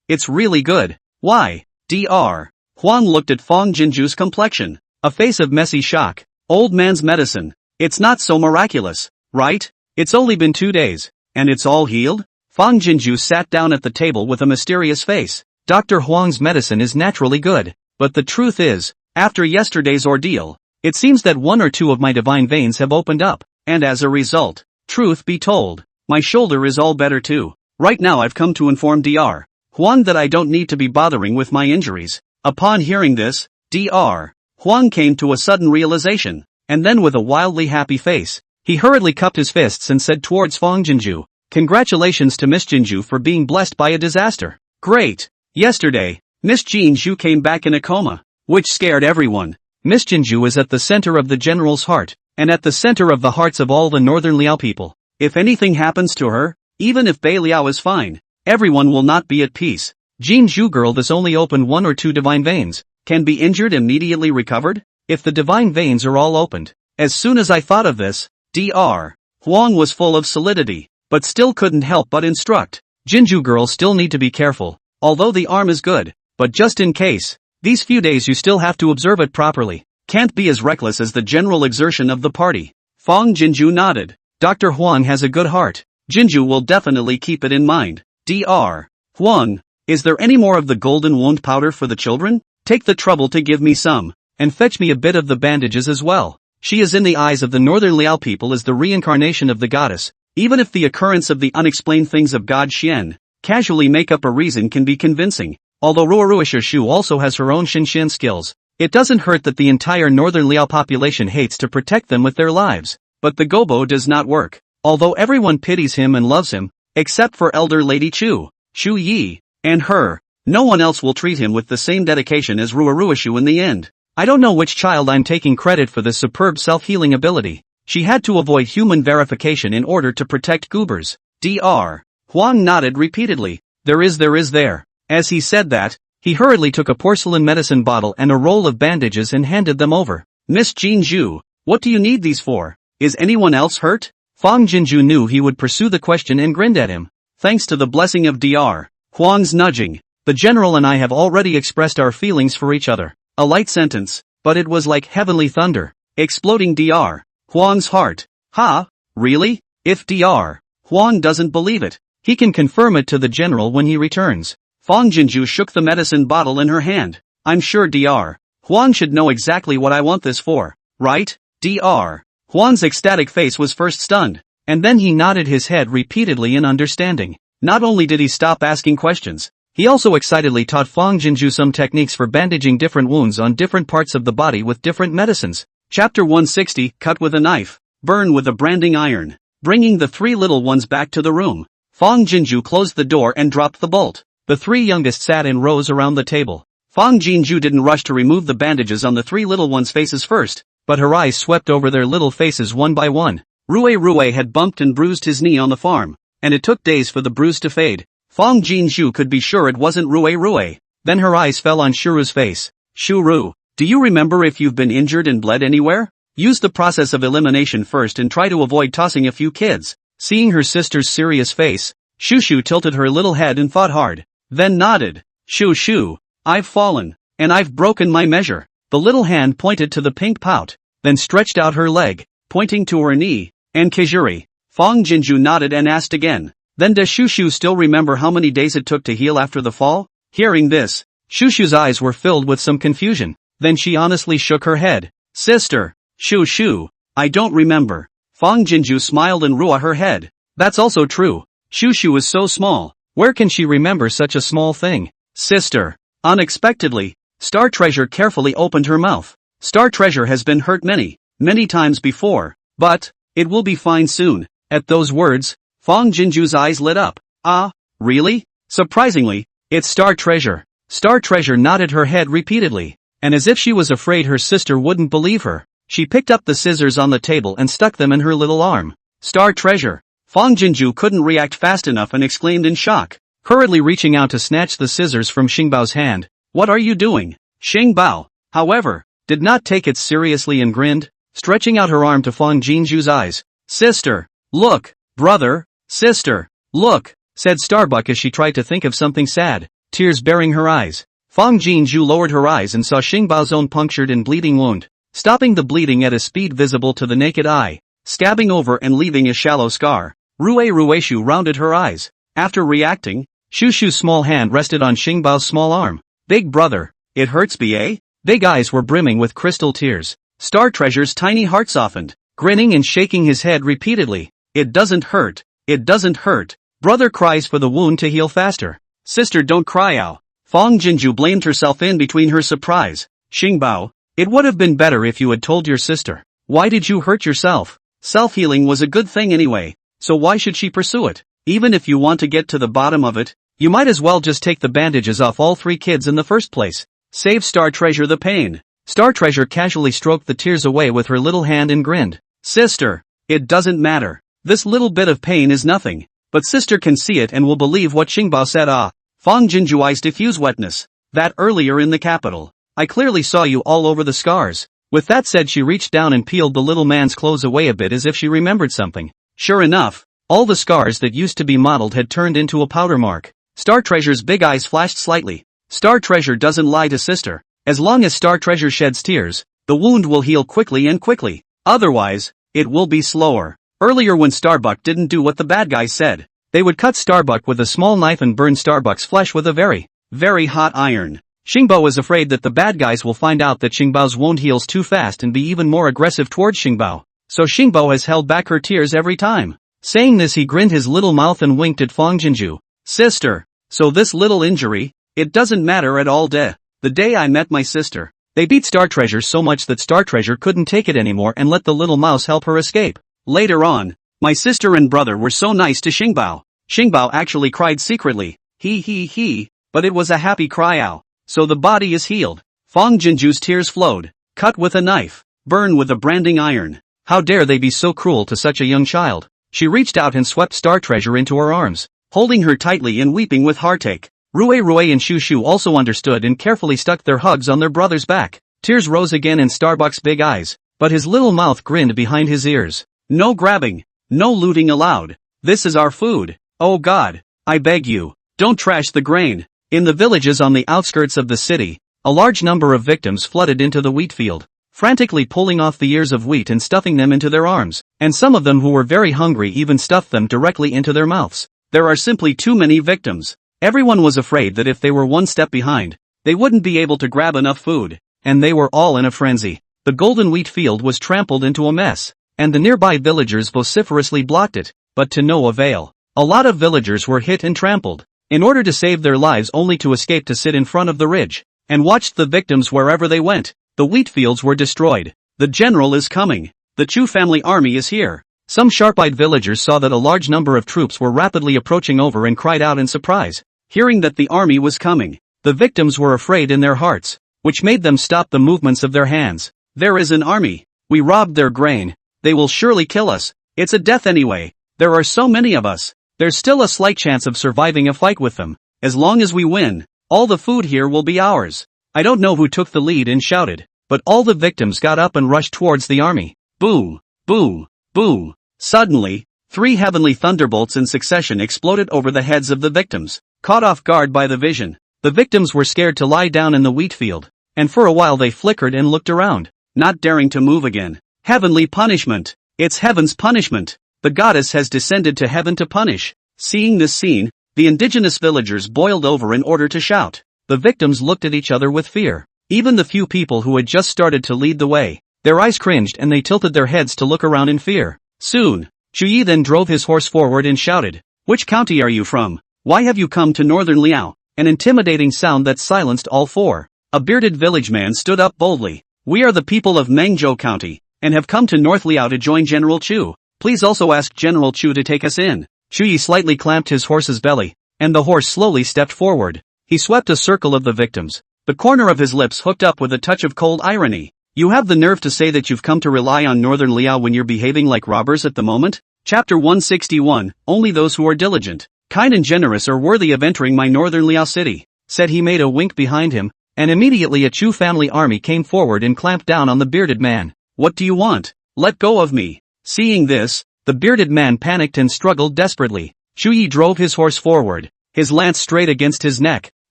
it's really good." "Why?" Dr. Huang looked at Fang Jinju's complexion, a face of messy shock. "Old man's medicine. It's not so miraculous, right? It's only been 2 days, and it's all healed?" Fang Jinju sat down at the table with a mysterious face. "Dr. Huang's medicine is naturally good, but the truth is, after yesterday's ordeal, it seems that 1 or 2 of my divine veins have opened up, and as a result, truth be told, my shoulder is all better too. Right now I've come to inform Dr. Huang that I don't need to be bothering with my injuries." Upon hearing this, Dr. Huang came to a sudden realization, and then with a wildly happy face, he hurriedly cupped his fists and said towards Fang Jinju, "Congratulations to Miss Jinju for being blessed by a disaster. Great. Yesterday, Miss Jinju came back in a coma, which scared everyone. Miss Jinju is at the center of the general's heart, and at the center of the hearts of all the northern Liao people. If anything happens to her, even if Bei Liao is fine, everyone will not be at peace. Jinju girl this only opened 1 or 2 divine veins, can be injured immediately recovered? If the divine veins are all opened." As soon as I thought of this, Dr. Huang was full of solidity, but still couldn't help but instruct. "Jinju girls still need to be careful, although the arm is good, but just in case, these few days you still have to observe it properly. Can't be as reckless as the general exertion of the party." Fang Jinju nodded. "Dr. Huang has a good heart. Jinju will definitely keep it in mind." Dr. Huang, is there any more of the golden wound powder for the children? Take the trouble to give me some, and fetch me a bit of the bandages as well." She is in the eyes of the Northern Liao people as the reincarnation of the goddess. Even if the occurrence of the unexplained things of God Xian casually make up a reason can be convincing. Although Ruoruisha Shu also has her own Xinshan skills, it doesn't hurt that the entire Northern Liao population hates to protect them with their lives. But the Gobo does not work. Although everyone pities him and loves him, except for Elder Lady Chu Yi, and her, no one else will treat him with the same dedication as Ruoruishu in the end. I don't know which child I'm taking credit for this superb self-healing ability. She had to avoid human verification in order to protect goobers. Dr. Huang nodded repeatedly. There is there. As he said that, he hurriedly took a porcelain medicine bottle and a roll of bandages and handed them over. Miss Jinju, what do you need these for? Is anyone else hurt? Fang Jinju knew he would pursue the question and grinned at him. Thanks to the blessing of Dr. Huang's nudging, the general and I have already expressed our feelings for each other. A light sentence, but it was like heavenly thunder, exploding Dr. Huang's heart. Ha? Really? If Dr. Huang doesn't believe it, he can confirm it to the general when he returns. Fang Jinju shook the medicine bottle in her hand. I'm sure Dr. Huang should know exactly what I want this for, right? Dr. Huang's ecstatic face was first stunned, and then he nodded his head repeatedly in understanding. Not only did he stop asking questions, he also excitedly taught Fang Jinju some techniques for bandaging different wounds on different parts of the body with different medicines. Chapter 160, Cut with a knife, burn with a branding iron. Bringing the three little ones back to the room, Fang Jinju closed the door and dropped the bolt. The three youngest sat in rows around the table. Fang Jinju didn't rush to remove the bandages on the three little ones' faces first, but her eyes swept over their little faces one by one. Rue had bumped and bruised his knee on the farm, and it took days for the bruise to fade. Fang Jinju could be sure it wasn't Rue. Then her eyes fell on Shuru's face. Shuru, do you remember if you've been injured and bled anywhere? Use the process of elimination first and try to avoid tossing a few kids. Seeing her sister's serious face, Shushu tilted her little head and thought hard, then nodded. Shushu, I've fallen, and I've broken my measure. The little hand pointed to the pink pout, then stretched out her leg, pointing to her knee, and Kizuri. Fang Jinju nodded and asked again, then does Shushu still remember how many days it took to heal after the fall? Hearing this, Shushu's eyes were filled with some confusion, then she honestly shook her head. Sister, Shushu, I don't remember. Fang Jinju smiled and ruah her head. That's also true. Shushu is so small, where can she remember such a small thing? Sister. Unexpectedly, Star Treasure carefully opened her mouth. Star Treasure has been hurt many times before, but it will be fine soon. At those words, Fang Jinju's eyes lit up. Ah, really? Surprisingly, it's Star Treasure. Star Treasure nodded her head repeatedly, and as if she was afraid her sister wouldn't believe her, she picked up the scissors on the table and stuck them in her little arm. Star Treasure. Fang Jinju couldn't react fast enough and exclaimed in shock, hurriedly reaching out to snatch the scissors from Xingbao's hand. What are you doing? Xingbao, however, did not take it seriously and grinned, stretching out her arm to Fang Jinju's eyes. Sister, look, brother, sister, look, said Starbuck as she tried to think of something sad, tears bearing her eyes. Fang Jinju lowered her eyes and saw Xingbao's own punctured and bleeding wound, stopping the bleeding at a speed visible to the naked eye, scabbing over and leaving a shallow scar. Rueshu rounded her eyes. After reacting, Shushu's small hand rested on Xingbao's small arm. Big brother, it hurts ba? Big eyes were brimming with crystal tears. Star Treasure's tiny heart softened, grinning and shaking his head repeatedly. It doesn't hurt. It doesn't hurt. Brother cries for the wound to heal faster. Sister don't cry ow. Fang Jinju blamed herself in between her surprise. Xingbao, it would have been better if you had told your sister. Why did you hurt yourself? Self-healing was a good thing anyway, so why should she pursue it? Even if you want to get to the bottom of it, you might as well just take the bandages off all three kids in the first place. Save Star Treasure the pain. Star Treasure casually stroked the tears away with her little hand and grinned. Sister, it doesn't matter. This little bit of pain is nothing, but sister can see it and will believe what Xingbao said. Ah. Fang Jinju eyes diffuse wetness. That earlier in the capital, I clearly saw you all over the scars. With that said, she reached down and peeled the little man's clothes away a bit as if she remembered something. Sure enough, all the scars that used to be modeled had turned into a powder mark. Star Treasure's big eyes flashed slightly. Star Treasure doesn't lie to sister. As long as Star Treasure sheds tears, the wound will heal quickly and quickly. Otherwise, it will be slower. Earlier when Starbuck didn't do what the bad guys said, they would cut Starbuck with a small knife and burn Starbuck's flesh with a very, very hot iron. Xingbo is afraid that the bad guys will find out that Xingbao's wound heals too fast and be even more aggressive towards Xingbao. So Xingbo has held back her tears every time. Saying this, he grinned his little mouth and winked at Fang Jinju. Sister, so this little injury, it doesn't matter at all. The day I met my sister, they beat Star Treasure so much that Star Treasure couldn't take it anymore and let the little mouse help her escape. Later on, my sister and brother were so nice to Xingbao. Xingbao actually cried secretly. He, but it was a happy cry out. So the body is healed. Fang Jinju's tears flowed. Cut with a knife. Burn with a branding iron. How dare they be so cruel to such a young child? She reached out and swept Star Treasure into her arms, holding her tightly and weeping with heartache. Rue and Shu Shu also understood and carefully stuck their hugs on their brother's back. Tears rose again in Starbuck's big eyes, but his little mouth grinned behind his ears. No grabbing. No looting allowed. This is our food. Oh God, I beg you, don't trash the grain. In the villages on the outskirts of the city, a large number of victims flooded into the wheat field, frantically pulling off the ears of wheat and stuffing them into their arms, and some of them who were very hungry even stuffed them directly into their mouths. There are simply too many victims. Everyone was afraid that if they were one step behind, they wouldn't be able to grab enough food, and they were all in a frenzy. The golden wheat field was trampled into a mess, and the nearby villagers vociferously blocked it, but to no avail. A lot of villagers were hit and trampled, in order to save their lives only to escape to sit in front of the ridge, and watched the victims wherever they went. The wheat fields were destroyed. The general is coming. The Chu family army is here. Some sharp-eyed villagers saw that a large number of troops were rapidly approaching over and cried out in surprise. Hearing that the army was coming, the victims were afraid in their hearts, which made them stop the movements of their hands. There is an army. We robbed their grain. They will surely kill us. It's a death anyway. There are so many of us. There's still a slight chance of surviving a fight with them. As long as we win, all the food here will be ours. I don't know who took the lead and shouted, but all the victims got up and rushed towards the army. Boom, boom, boom. Suddenly, 3 heavenly thunderbolts in succession exploded over the heads of the victims. Caught off guard by the vision, the victims were scared to lie down in the wheat field, and for a while they flickered and looked around, not daring to move again. Heavenly punishment. It's heaven's punishment. The goddess has descended to heaven to punish. Seeing this scene, the indigenous villagers boiled over in order to shout. The victims looked at each other with fear. Even the few people who had just started to lead the way, their eyes cringed and they tilted their heads to look around in fear. Soon, Chuyi then drove his horse forward and shouted, "Which county are you from? Why have you come to northern Liao?" An intimidating sound that silenced all 4. A bearded village man stood up boldly. "We are the people of Mengzhou County, and have come to North Liao to join General Chu. Please also ask General Chu to take us in." Chuyi slightly clamped his horse's belly, and the horse slowly stepped forward. He swept a circle of the victims, the corner of his lips hooked up with a touch of cold irony. "You have the nerve to say that you've come to rely on Northern Liao when you're behaving like robbers at the moment?" Chapter 161, Only those who are diligent, kind and generous are worthy of entering my Northern Liao city, said he. Made a wink behind him, and immediately a Chu family army came forward and clamped down on the bearded man. "What do you want? Let go of me." Seeing this, the bearded man panicked and struggled desperately. Chuyi drove his horse forward, his lance straight against his neck.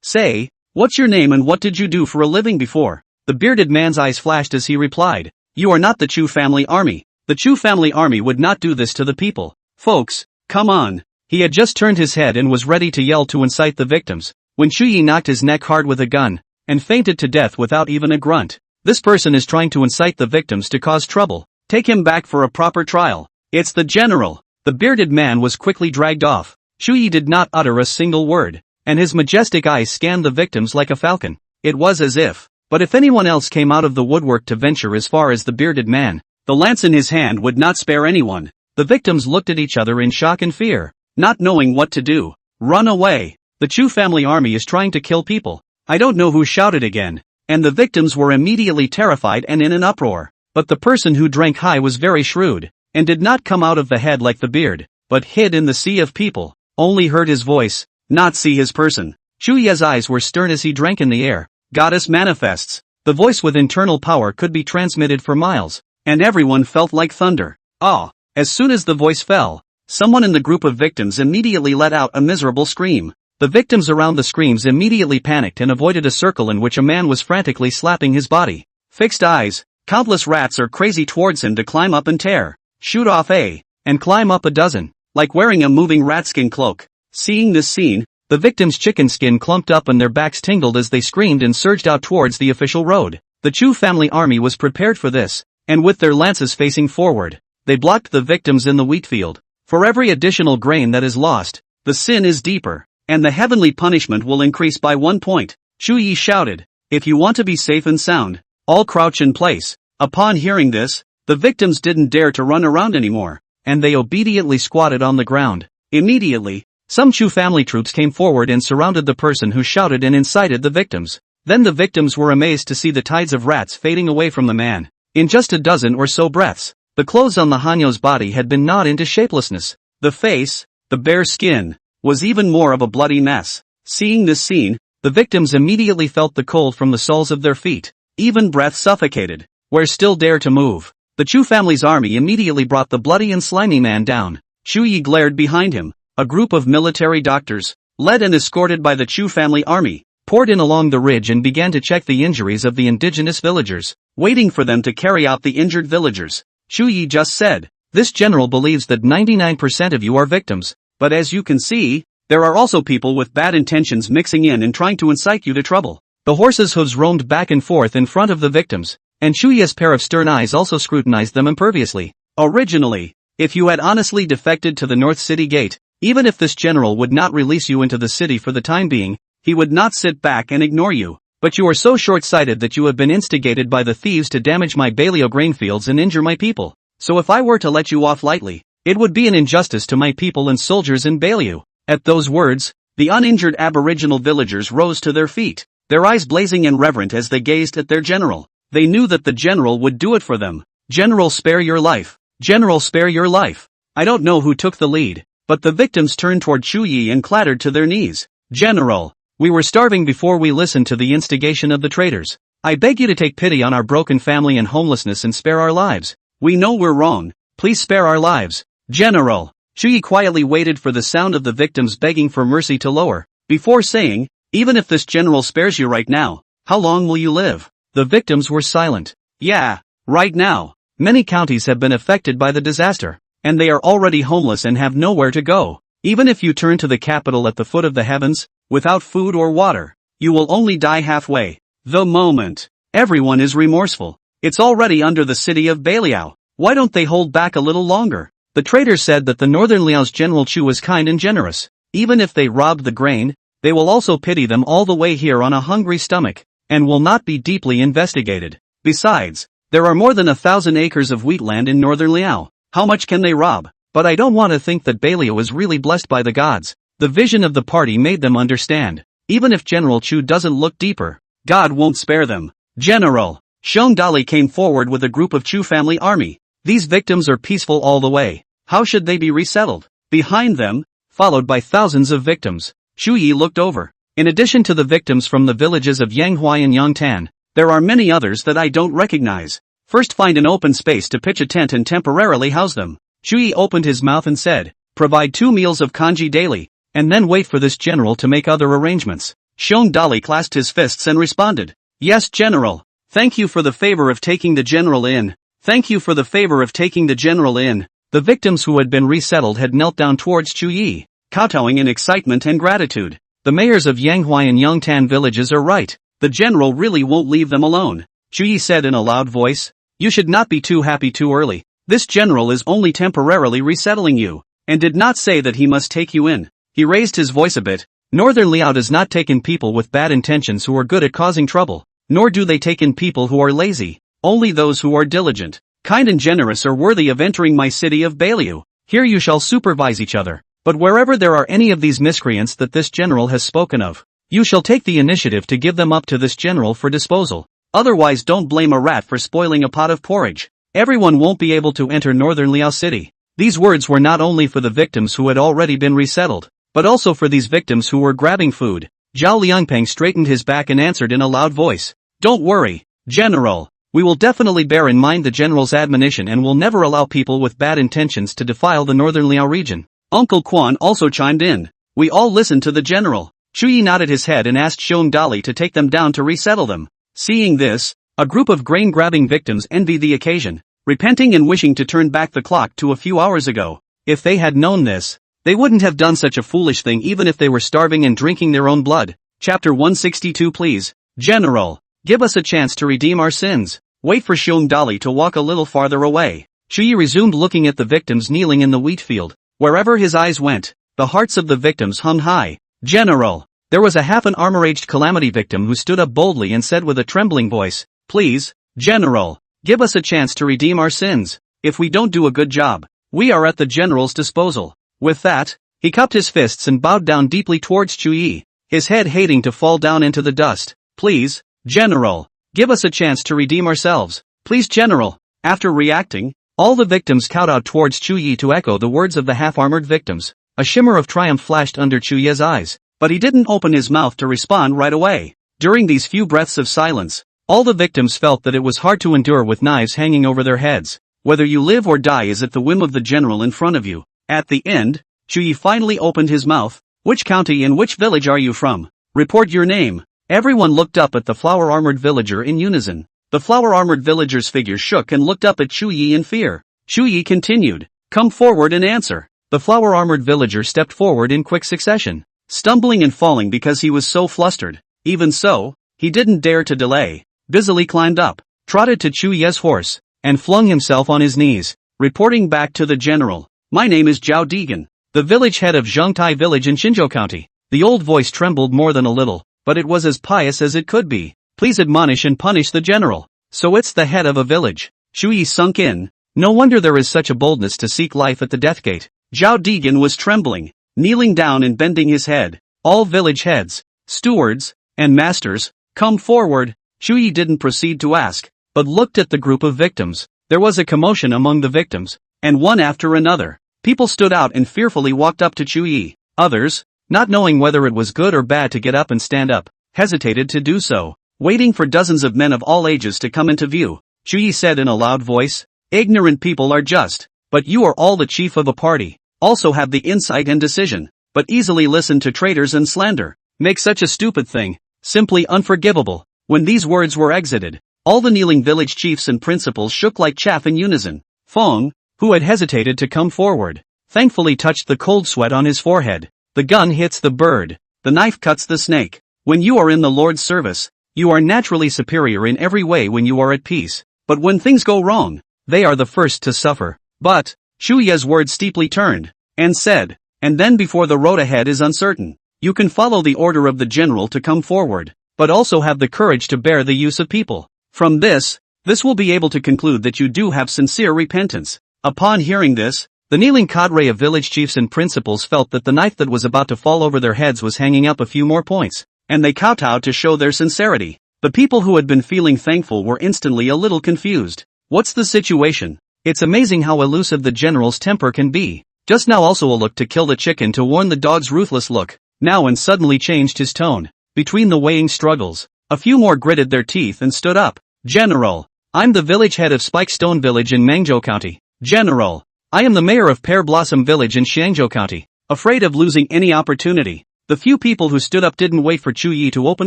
"Say, what's your name and what did you do for a living before?" The bearded man's eyes flashed as he replied, "You are not the Chu family army. The Chu family army would not do this to the people. Folks, come on." He had just turned his head and was ready to yell to incite the victims, when Chuyi knocked his neck hard with a gun, and fainted to death without even a grunt. This person is trying to incite the victims to cause trouble. Take him back for a proper trial. It's the general. The bearded man was quickly dragged off. Chuyi did not utter a single word, and his majestic eyes scanned the victims like a falcon. It was as if, but if anyone else came out of the woodwork to venture as far as the bearded man, the lance in his hand would not spare anyone. The victims looked at each other in shock and fear, not knowing what to do. "Run away. The Chu family army is trying to kill people." I don't know who shouted again, and the victims were immediately terrified and in an uproar. But the person who drank high was very shrewd, and did not come out of the head like the beard, but hid in the sea of people. Only heard his voice, not see his person. Chuyi's eyes were stern as he drank in the air. "Goddess manifests." The voice with internal power could be transmitted for miles, and everyone felt like thunder. Ah! As soon as the voice fell, someone in the group of victims immediately let out a miserable scream. The victims around the screams immediately panicked and avoided a circle in which a man was frantically slapping his body. Fixed eyes. Countless rats are crazy towards him to climb up and tear, shoot off and climb up a dozen, like wearing a moving ratskin cloak. Seeing this scene, The victims' chicken skin clumped up and their backs tingled as they screamed and surged out towards the official road. The Chu family army was prepared for this, and with their lances facing forward, they blocked the victims in the wheat field. For every additional grain that is lost, the sin is deeper, and the heavenly punishment will increase by 1 point. Shu Yi shouted, "If you want to be safe and sound, all crouch in place." Upon hearing this, the victims didn't dare to run around anymore, and they obediently squatted on the ground. Immediately, some Chu family troops came forward and surrounded the person who shouted and incited the victims. Then the victims were amazed to see the tides of rats fading away from the man. In just a dozen or so breaths, the clothes on the Hanyo's body had been gnawed into shapelessness. The face, the bare skin, was even more of a bloody mess. Seeing this scene, the victims immediately felt the cold from the soles of their feet. Even breath suffocated. Where still dare to move? The Chu family's army immediately brought the bloody and slimy man down. Shu Yi glared behind him. A group of military doctors, led and escorted by the Chu family army, poured in along the ridge and began to check the injuries of the indigenous villagers, waiting for them to carry out the injured villagers. Shu Yi just said, "This general believes that 99% of you are victims, but as you can see, there are also people with bad intentions mixing in and trying to incite you to trouble." The horses' hooves roamed back and forth in front of the victims, and Shu Yi's pair of stern eyes also scrutinized them imperviously. Originally, if you had honestly defected to the North City Gate, even if this general would not release you into the city for the time being, he would not sit back and ignore you. But you are so short-sighted that you have been instigated by the thieves to damage my Bailio grain fields and injure my people. So if I were to let you off lightly, it would be an injustice to my people and soldiers in Bailio. At those words, the uninjured aboriginal villagers rose to their feet, their eyes blazing and reverent as they gazed at their general. They knew that the general would do it for them. "General, spare your life. General, spare your life." I don't know who took the lead, but the victims turned toward Shu Yi and clattered to their knees. "General, we were starving before we listened to the instigation of the traitors. I beg you to take pity on our broken family and homelessness and spare our lives. We know we're wrong. Please spare our lives. General." Shu Yi quietly waited for the sound of the victims begging for mercy to lower, before saying, "Even if this general spares you right now, how long will you live?" The victims were silent. "Yeah, right now. Many counties have been affected by the disaster, and they are already homeless and have nowhere to go. Even if you turn to the capital at the foot of the heavens, without food or water, you will only die halfway. The moment. Everyone is remorseful. It's already under the city of Bailiao. Why don't they hold back a little longer?" The traitors said that the Northern Liao's General Chu is kind and generous. Even if they robbed the grain, they will also pity them all the way here on a hungry stomach, and will not be deeply investigated. Besides, there are more than 1,000 acres of wheat land in Northern Liao. How much can they rob? But I don't want to think that Bailio is really blessed by the gods. The vision of the party made them understand. Even if General Chu doesn't look deeper, God won't spare them. "General." Shong Dali came forward with a group of Chu family army. "These victims are peaceful all the way. How should they be resettled?" Behind them, followed by thousands of victims, Shu Yi looked over. "In addition to the victims from the villages of Yanghua and Yangtan, there are many others that I don't recognize. First find an open space to pitch a tent and temporarily house them." Shu Yi opened his mouth and said, "Provide 2 meals of kanji daily, and then wait for this general to make other arrangements." Shong Dali clasped his fists and responded, "Yes, General. Thank you for the favor of taking the general in. Thank you for the favor of taking the general in." The victims who had been resettled had knelt down towards Shu Yi, kowtowing in excitement and gratitude. "The mayors of Yanghua and Yangtan villages are right. The general really won't leave them alone," Shu Yi said in a loud voice. "You should not be too happy too early. This general is only temporarily resettling you, and did not say that he must take you in." He raised his voice a bit. "Northern Liao does not take in people with bad intentions who are good at causing trouble, nor do they take in people who are lazy. Only those who are diligent, kind and generous are worthy of entering my city of Bailiu. Here you shall supervise each other. But wherever there are any of these miscreants that this general has spoken of, you shall take the initiative to give them up to this general for disposal. Otherwise don't blame a rat for spoiling a pot of porridge. Everyone won't be able to enter Northern Liao City." These words were not only for the victims who had already been resettled, but also for these victims who were grabbing food. Zhao Liangpeng straightened his back and answered in a loud voice, "Don't worry, General. We will definitely bear in mind the general's admonition and will never allow people with bad intentions to defile the Northern Liao region." Uncle Quan also chimed in. "We all listened to the general." Shu Yi nodded his head and asked Shong Dali to take them down to resettle them. Seeing this, a group of grain-grabbing victims envied the occasion, repenting and wishing to turn back the clock to a few hours ago. If they had known this, They wouldn't have done such a foolish thing even if they were starving and drinking their own blood. Chapter 162. Please, General, give us a chance to redeem our sins. Wait for Xiong Dali to walk a little farther away. Shuyi resumed looking at the victims kneeling in the wheat field. Wherever his eyes went, the hearts of the victims hummed high. General, there was a half an armor-aged calamity victim who stood up boldly and said with a trembling voice, please, General, give us a chance to redeem our sins. If we don't do a good job, we are at the General's disposal. With that, he cupped his fists and bowed down deeply towards Chuyi, his head hating to fall down into the dust. Please, General, give us a chance to redeem ourselves. Please, General. After reacting, all the victims kowtowed towards Chuyi to echo the words of the half-armored victims. A shimmer of triumph flashed under Chuyi's eyes, but he didn't open his mouth to respond right away. During these few breaths of silence, all the victims felt that it was hard to endure with knives hanging over their heads. Whether you live or die is at the whim of the General in front of you. At the end, Chuyi finally opened his mouth. Which county and which village are you from? Report your name. Everyone looked up at the flower-armored villager in unison. The flower-armored villager's figure shook and looked up at Chuyi in fear. Chuyi continued, come forward and answer. The flower-armored villager stepped forward in quick succession, stumbling and falling because he was so flustered. Even so, he didn't dare to delay. Busily climbed up, trotted to Chuyi's horse, and flung himself on his knees, reporting back to the General. My name is Zhao Degan, the village head of Zhengtai village in Xinzhou County. The old voice trembled more than a little, but it was as pious as it could be. Please admonish and punish the General. So it's the head of a village. Chuyi sunk in. No wonder there is such a boldness to seek life at the death gate. Zhao Degan was trembling, kneeling down and bending his head. All village heads, stewards, and masters, come forward. Chuyi didn't proceed to ask, but looked at the group of victims. There was a commotion among the victims, and one after another, people stood out and fearfully walked up to Chuyi. Others, not knowing whether it was good or bad to get up and stand up, hesitated to do so. Waiting for dozens of men of all ages to come into view, Chuyi said in a loud voice, ignorant people are just, but you are all the chief of a party, also have the insight and decision, but easily listen to traitors and slander. Make such a stupid thing, simply unforgivable. When these words were exited, all the kneeling village chiefs and principals shook like chaff in unison. Feng, who had hesitated to come forward, thankfully touched the cold sweat on his forehead. The gun hits the bird, the knife cuts the snake. When you are in the Lord's service, you are naturally superior in every way when you are at peace, but when things go wrong, they are the first to suffer. But, Chuyi's words steeply turned, and said, and then before the road ahead is uncertain, you can follow the order of the General to come forward, but also have the courage to bear the use of people. From this will be able to conclude that you do have sincere repentance. Upon hearing this, the kneeling cadre of village chiefs and principals felt that the knife that was about to fall over their heads was hanging up a few more points, and they kowtowed to show their sincerity. The people who had been feeling thankful were instantly a little confused. What's the situation? It's amazing how elusive the General's temper can be. Just now also a look to kill the chicken to warn the dog's ruthless look, now and suddenly changed his tone. Between the weighing struggles, a few more gritted their teeth and stood up. General, I'm the village head of Spikestone Village in Mangzhou County. General, I am the mayor of Pear Blossom Village in Xiangzhou County. Afraid of losing any opportunity, the few people who stood up didn't wait for Chuyi to open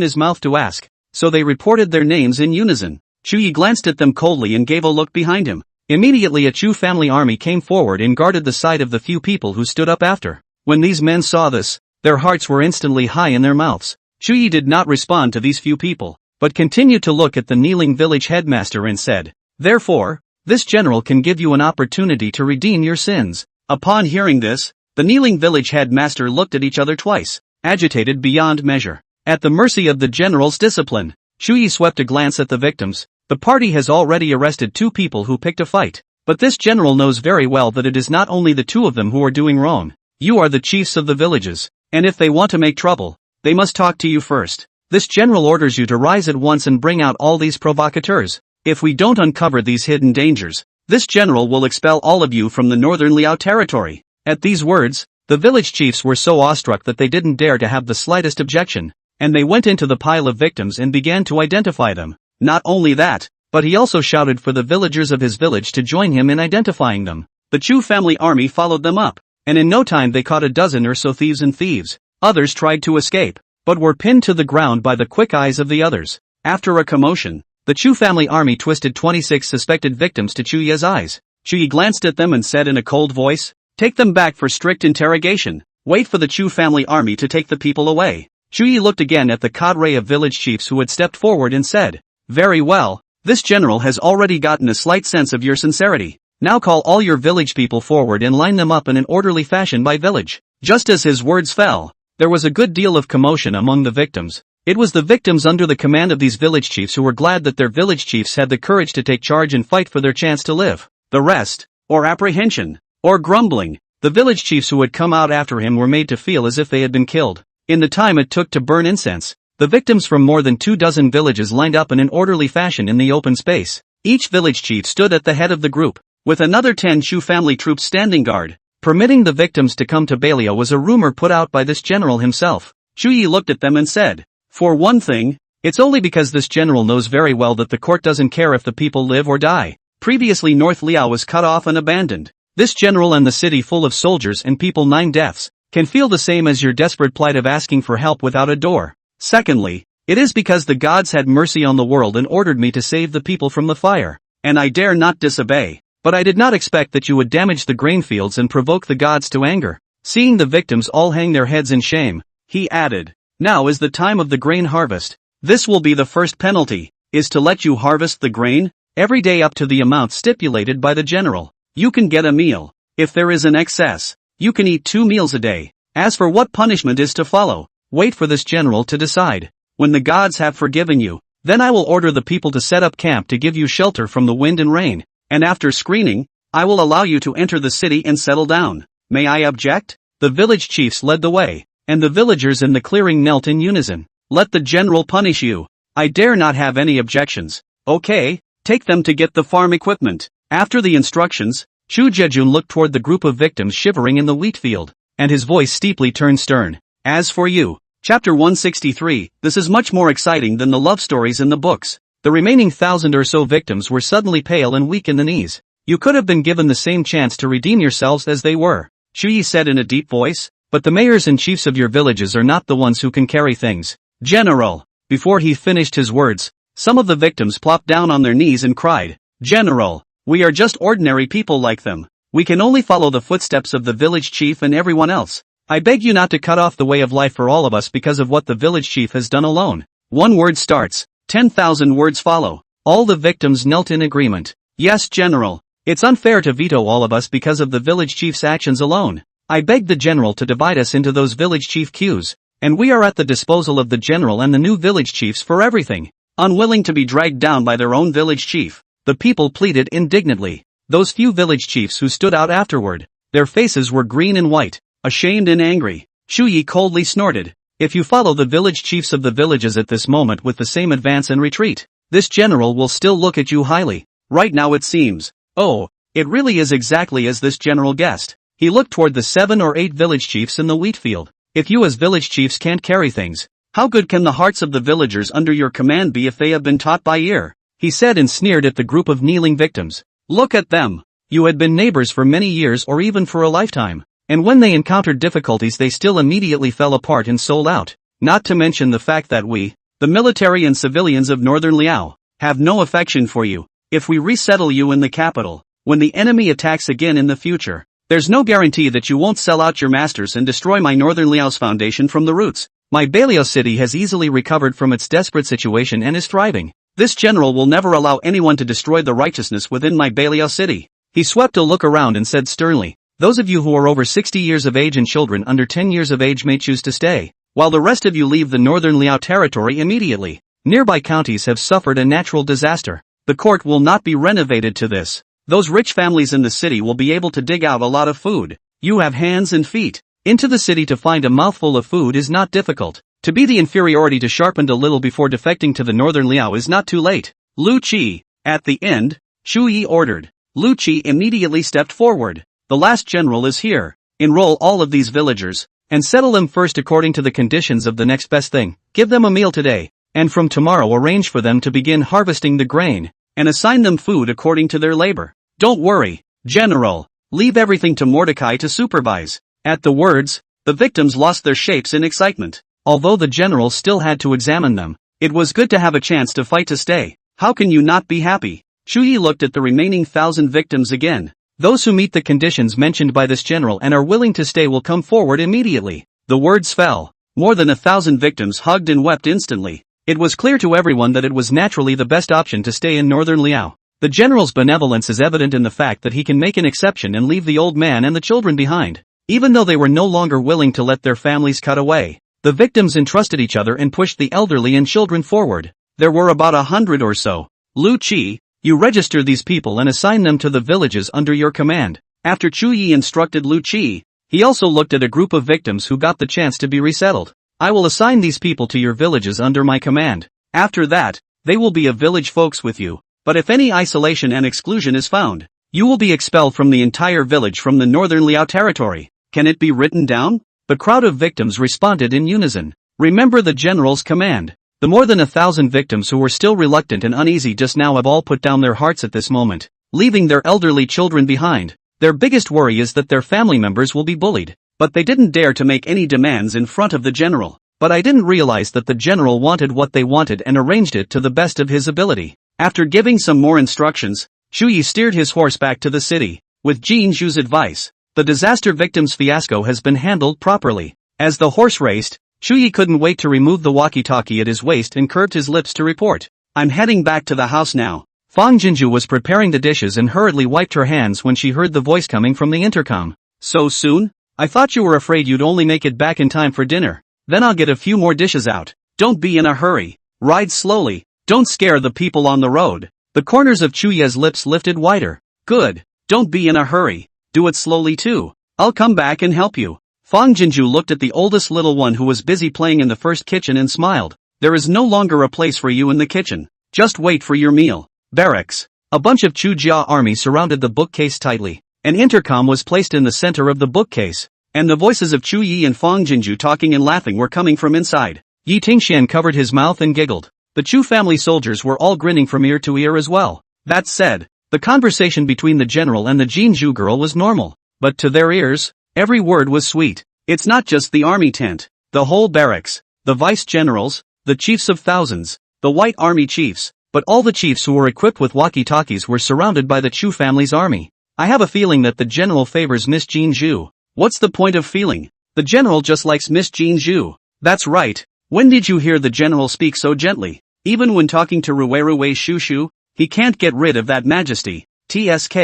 his mouth to ask, so they reported their names in unison. Chuyi glanced at them coldly and gave a look behind him. Immediately a Chu family army came forward and guarded the side of the few people who stood up after. When these men saw this, their hearts were instantly high in their mouths. Chuyi did not respond to these few people, but continued to look at the kneeling village headmaster and said, therefore, this general can give you an opportunity to redeem your sins. Upon hearing this, the kneeling village headmaster looked at each other twice, agitated beyond measure. At the mercy of the general's discipline, Chuyi swept a glance at the victims. The party has already arrested 2 people who picked a fight, but this general knows very well that it is not only the 2 of them who are doing wrong. You are the chiefs of the villages, and if they want to make trouble, they must talk to you first. This general orders you to rise at once and bring out all these provocateurs. If we don't uncover these hidden dangers, this general will expel all of you from the northern Liao territory. At these words, the village chiefs were so awestruck that they didn't dare to have the slightest objection, and they went into the pile of victims and began to identify them. Not only that, but he also shouted for the villagers of his village to join him in identifying them. The Chu family army followed them up, and in no time they caught a dozen or so thieves and thieves. Others tried to escape, but were pinned to the ground by the quick eyes of the others. After a commotion, the Chu family army twisted 26 suspected victims to Chuyi's eyes. Chuyi glanced at them and said in a cold voice, Take them back for strict interrogation. Wait for the Chu family army to take the people away. Shu Yi looked again at the cadre of village chiefs who had stepped forward and said, "Very well, this general has already gotten a slight sense of your sincerity. Now call all your village people forward and line them up in an orderly fashion by village." Just as his words fell, there was a good deal of commotion among the victims. It was the victims under the command of these village chiefs who were glad that their village chiefs had the courage to take charge and fight for their chance to live. The rest, or apprehension, or grumbling, the village chiefs who had come out after him were made to feel as if they had been killed. In the time it took to burn incense, the victims from more than 24 villages lined up in an orderly fashion in the open space. Each village chief stood at the head of the group, with another 10 Chu family troops standing guard. Permitting the victims to come to Baliao was a rumor put out by this general himself. Shu Yi looked at them and said, "For one thing, it's only because this general knows very well that the court doesn't care if the people live or die. Previously North Liao was cut off and abandoned. This general and the city full of soldiers and people 9 deaths, can feel the same as your desperate plight of asking for help without a door. Secondly, it is because the gods had mercy on the world and ordered me to save the people from the fire, and I dare not disobey. But I did not expect that you would damage the grain fields and provoke the gods to anger." Seeing the victims all hang their heads in shame, he added, "Now is the time of the grain harvest. This will be the first penalty, is to let you harvest the grain, every day up to the amount stipulated by the general. You can get a meal. If there is an excess, you can eat 2 meals a day. As for what punishment is to follow, wait for this general to decide. When the gods have forgiven you, then I will order the people to set up camp to give you shelter from the wind and rain. And after screening, I will allow you to enter the city and settle down. May I object?" The village chiefs led the way, and the villagers in the clearing knelt in unison. "Let the general punish you. I dare not have any objections." "Okay, take them to get the farm equipment." After the instructions, Chu Jejun looked toward the group of victims shivering in the wheat field, and his voice steeply turned stern. "As for you." Chapter 163, this is much more exciting than the love stories in the books. The remaining 1,000 or so victims were suddenly pale and weak in the knees. "You could have been given the same chance to redeem yourselves as they were," Shu Yi said in a deep voice, "but the mayors and chiefs of your villages are not the ones who can carry things." "General!" Before he finished his words, some of the victims plopped down on their knees and cried, "General! We are just ordinary people like them. We can only follow the footsteps of the village chief and everyone else. I beg you not to cut off the way of life for all of us because of what the village chief has done alone." One word starts, 10,000 words follow. All the victims knelt in agreement. "Yes, General. It's unfair to veto all of us because of the village chief's actions alone. I beg the general to divide us into those village chief queues, and we are at the disposal of the general and the new village chiefs for everything." Unwilling to be dragged down by their own village chief, the people pleaded indignantly. Those few village chiefs who stood out afterward, their faces were green and white, ashamed and angry. Shu Yi coldly snorted, "If you follow the village chiefs of the villages at this moment with the same advance and retreat, this general will still look at you highly. Right now it seems, oh, it really is exactly as this general guessed." He looked toward the 7 or 8 village chiefs in the wheat field. "If you as village chiefs can't carry things, how good can the hearts of the villagers under your command be if they have been taught by ear?" he said and sneered at the group of kneeling victims. "Look at them. You had been neighbors for many years or even for a lifetime. And when they encountered difficulties they still immediately fell apart and sold out. Not to mention the fact that we, the military and civilians of Northern Liao, have no affection for you. If we resettle you in the capital, when the enemy attacks again in the future, there's no guarantee that you won't sell out your masters and destroy my Northern Liao's foundation from the roots. My Baliao city has easily recovered from its desperate situation and is thriving. This general will never allow anyone to destroy the righteousness within my Baliao city." He swept a look around and said sternly, "Those of you who are over 60 years of age and children under 10 years of age may choose to stay, while the rest of you leave the Northern Liao territory immediately. Nearby counties have suffered a natural disaster. The court will not be renovated to this. Those rich families in the city will be able to dig out a lot of food. You have hands and feet. Into the city to find a mouthful of food is not difficult. To be the inferiority to sharpened a little before defecting to the Northern Liao is not too late." "Lu Qi." At the end, Shu Yi ordered. Lu Qi immediately stepped forward. "The last general is here. Enroll all of these villagers, and settle them first according to the conditions of the next best thing. Give them a meal today, and from tomorrow arrange for them to begin harvesting the grain, and assign them food according to their labor. Don't worry, General. Leave everything to Mordecai to supervise." At the words, the victims lost their shapes in excitement. Although the general still had to examine them, it was good to have a chance to fight to stay. "How can you not be happy?" Shu Yi looked at the remaining 1,000 victims again. Those who meet the conditions mentioned by this general and are willing to stay will come forward immediately. The words fell. More than 1,000 victims hugged and wept instantly. It was clear to everyone that it was naturally the best option to stay in northern Liao. The general's benevolence is evident in the fact that he can make an exception and leave the old man and the children behind. Even though they were no longer willing to let their families cut away, the victims entrusted each other and pushed the elderly and children forward. There were about 100 or so. Lu Qi, you register these people and assign them to the villages under your command. After Chu Yi instructed Lu Qi, he also looked at a group of victims who got the chance to be resettled. I will assign these people to your villages under my command. After that, they will be a village folks with you. But if any isolation and exclusion is found, you will be expelled from the entire village from the northern Liao territory. Can it be written down? The crowd of victims responded in unison. Remember the general's command. The more than 1,000 victims who were still reluctant and uneasy just now have all put down their hearts at this moment, leaving their elderly children behind. Their biggest worry is that their family members will be bullied. But they didn't dare to make any demands in front of the general. But I didn't realize that the general wanted what they wanted and arranged it to the best of his ability. After giving some more instructions, Shu Yi steered his horse back to the city. With Jin Zhu's advice, the disaster victims' fiasco has been handled properly. As the horse raced, Shu Yi couldn't wait to remove the walkie-talkie at his waist and curved his lips to report. I'm heading back to the house now. Fang Jinju was preparing the dishes and hurriedly wiped her hands when she heard the voice coming from the intercom. So soon? I thought you were afraid you'd only make it back in time for dinner. Then I'll get a few more dishes out. Don't be in a hurry. Ride slowly. Don't scare the people on the road. The corners of Chu Ye's lips lifted wider. Good. Don't be in a hurry. Do it slowly too. I'll come back and help you. Fang Jinju looked at the oldest little one who was busy playing in the first kitchen and smiled. There is no longer a place for you in the kitchen. Just wait for your meal. Barracks. A bunch of Chu Jia army surrounded the bookcase tightly. An intercom was placed in the center of the bookcase, and the voices of Chu Yi and Fang Jinju talking and laughing were coming from inside. Yi Tingxian covered his mouth and giggled. The Chu family soldiers were all grinning from ear to ear as well. That said, the conversation between the general and the Jinju girl was normal, but to their ears, every word was sweet. It's not just the army tent, the whole barracks, the vice-generals, the chiefs of thousands, the white army chiefs, but all the chiefs who were equipped with walkie-talkies were surrounded by the Chu family's army. I have a feeling that the general favors Miss Jinju. What's the point of feeling? The general just likes Miss Jinju. That's right. When did you hear the general speak so gently? Even when talking to Ruwei Shushu, he can't get rid of that majesty. TSK.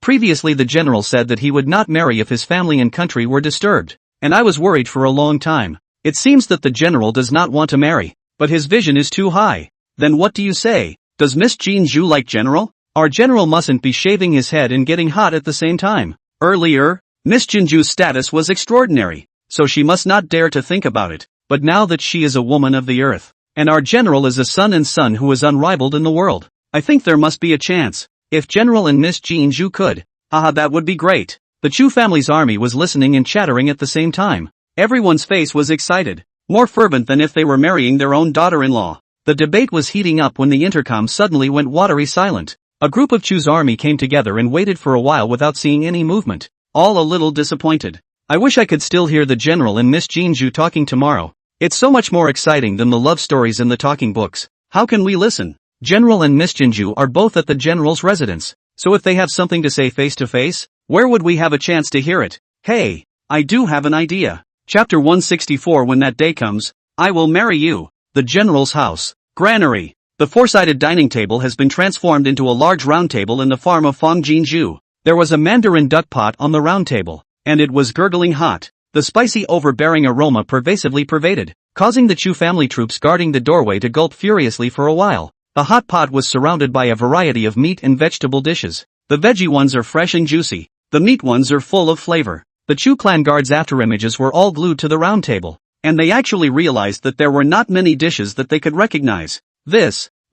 Previously the general said that he would not marry if his family and country were disturbed, and I was worried for a long time. It seems that the general does not want to marry, but his vision is too high. Then what do you say? Does Miss Jinju like general? Our general mustn't be shaving his head and getting hot at the same time. Earlier, Miss Jinju's status was extraordinary, so she must not dare to think about it. But now that she is a woman of the earth, and our general is a son who is unrivaled in the world, I think there must be a chance. If General and Miss Jinju could, that would be great. The Chu family's army was listening and chattering at the same time. Everyone's face was excited, more fervent than if they were marrying their own daughter-in-law. The debate was heating up when the intercom suddenly went watery silent. A group of Chu's army came together and waited for a while without seeing any movement, all a little disappointed. I wish I could still hear the general and Miss Jinju talking tomorrow. It's so much more exciting than the love stories in the talking books. How can we listen? General and Miss Jinju are both at the general's residence, so if they have something to say face to face, where would we have a chance to hear it? Hey, I do have an idea. Chapter 164. When that day comes, I will marry you. The general's house. Granary. The four-sided dining table has been transformed into a large round table in the farm of Fang Jinju. There was a mandarin duck pot on the round table, and it was gurgling hot. The spicy overbearing aroma pervasively pervaded, causing the Chu family troops guarding the doorway to gulp furiously for a while. The hot pot was surrounded by a variety of meat and vegetable dishes. The veggie ones are fresh and juicy. The meat ones are full of flavor. The Chu clan guards' afterimages were all glued to the round table, and they actually realized that there were not many dishes that they could recognize.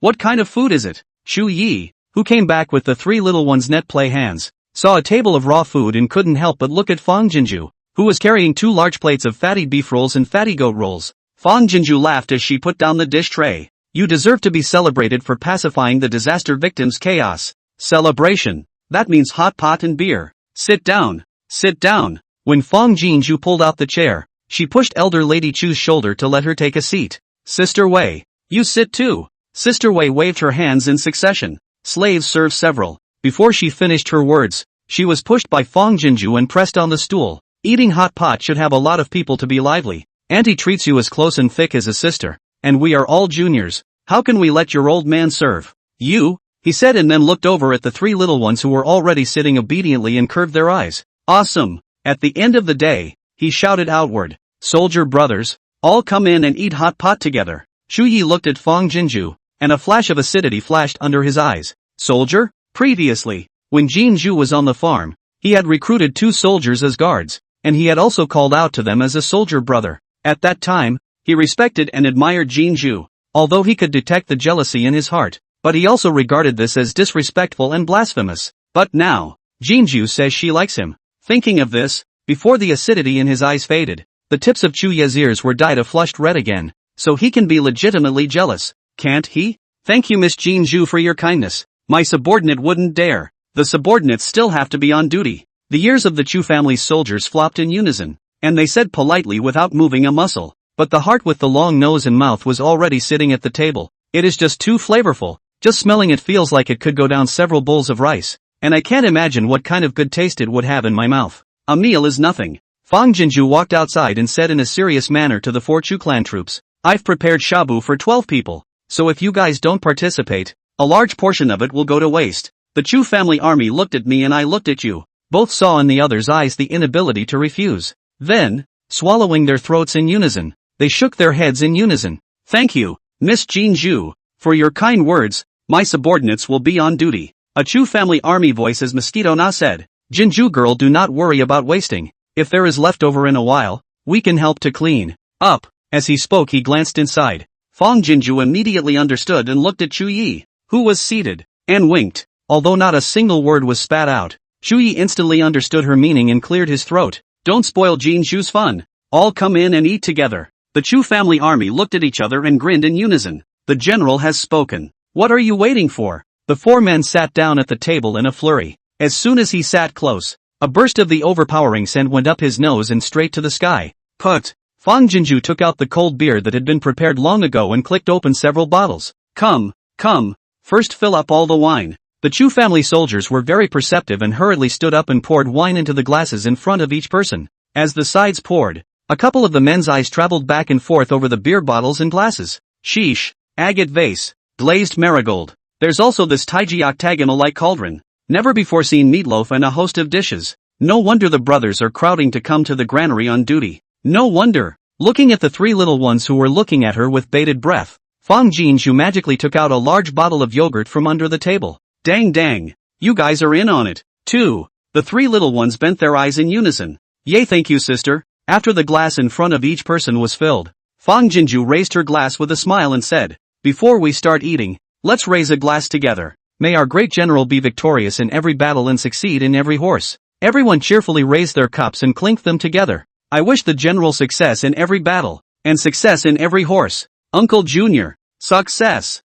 What kind of food is it? Chu Yi, who came back with the three little ones' net play hands, saw a table of raw food and couldn't help but look at Fang Jinju, who was carrying two large plates of fatty beef rolls and fatty goat rolls. Fang Jinju laughed as she put down the dish tray. You deserve to be celebrated for pacifying the disaster victims' chaos. Celebration. That means hot pot and beer. Sit down. Sit down. When Fang Jinju pulled out the chair, she pushed elder Lady Chu's shoulder to let her take a seat. Sister Wei, you sit too. Sister Wei waved her hands in succession. Slaves serve several. Before she finished her words, she was pushed by Fong Jinju and pressed on the stool. Eating hot pot should have a lot of people to be lively. Auntie treats you as close and thick as a sister, and we are all juniors. How can we let your old man serve you? He said, and then looked over at the three little ones who were already sitting obediently and curved their eyes. Awesome! At the end of the day, he shouted outward, soldier brothers, all come in and eat hot pot together. Shu Yi looked at Fong Jinju, and a flash of acidity flashed under his eyes. Soldier? Previously, when Jinju was on the farm, he had recruited 2 soldiers as guards, and he had also called out to them as a soldier brother. At that time, he respected and admired Jinju, although he could detect the jealousy in his heart, but he also regarded this as disrespectful and blasphemous. But now, Jinju says she likes him. Thinking of this, before the acidity in his eyes faded, the tips of Chu Ye's ears were dyed a flushed red again. So he can be legitimately jealous, can't he? Thank you, Miss Jinju, for your kindness. My subordinate wouldn't dare. The subordinates still have to be on duty. The ears of the Chu family's soldiers flopped in unison, and they said politely without moving a muscle. But the heart with the long nose and mouth was already sitting at the table. It is just too flavorful. Just smelling it feels like it could go down several bowls of rice, and I can't imagine what kind of good taste it would have in my mouth. A meal is nothing. Fong Jinju walked outside and said in a serious manner to the 4 Chu clan troops, I've prepared shabu for 12 people, so if you guys don't participate, a large portion of it will go to waste. The Chu family army looked at me and I looked at you. Both saw in the other's eyes the inability to refuse. Then, swallowing their throats in unison, they shook their heads in unison. Thank you, Miss Jinju, for your kind words. My subordinates will be on duty. A Chu family army voice as Mosquito Na said. Jinju girl, do not worry about wasting. If there is leftover in a while, we can help to clean up. As he spoke, he glanced inside. Fong Jinju immediately understood and looked at Chu Yi, who was seated, and winked. Although not a single word was spat out, Chu Yi instantly understood her meaning and cleared his throat. Don't spoil Jinju's fun. All come in and eat together. The Chu family army looked at each other and grinned in unison. The general has spoken. What are you waiting for? The 4 men sat down at the table in a flurry. As soon as he sat close, a burst of the overpowering scent went up his nose and straight to the sky. Put. Fong Jinju took out the cold beer that had been prepared long ago and clicked open several bottles. Come, first fill up all the wine. The Chu family soldiers were very perceptive and hurriedly stood up and poured wine into the glasses in front of each person. As the sides poured, a couple of the men's eyes traveled back and forth over the beer bottles and glasses. Sheesh, agate vase, glazed marigold. There's also this Taiji octagonal-like cauldron. Never before seen meatloaf and a host of dishes. No wonder the brothers are crowding to come to the granary on duty. No wonder. Looking at the 3 little ones who were looking at her with bated breath, Fong Jinju magically took out a large bottle of yogurt from under the table. Dang, you guys are in on it, too. The 3 little ones bent their eyes in unison. Yay, thank you, sister. After the glass in front of each person was filled, Fong Jinju raised her glass with a smile and said, before we start eating, let's raise a glass together. May our great general be victorious in every battle and succeed in every horse. Everyone cheerfully raised their cups and clinked them together. I wish the general success in every battle, and success in every horse. Uncle Junior, success.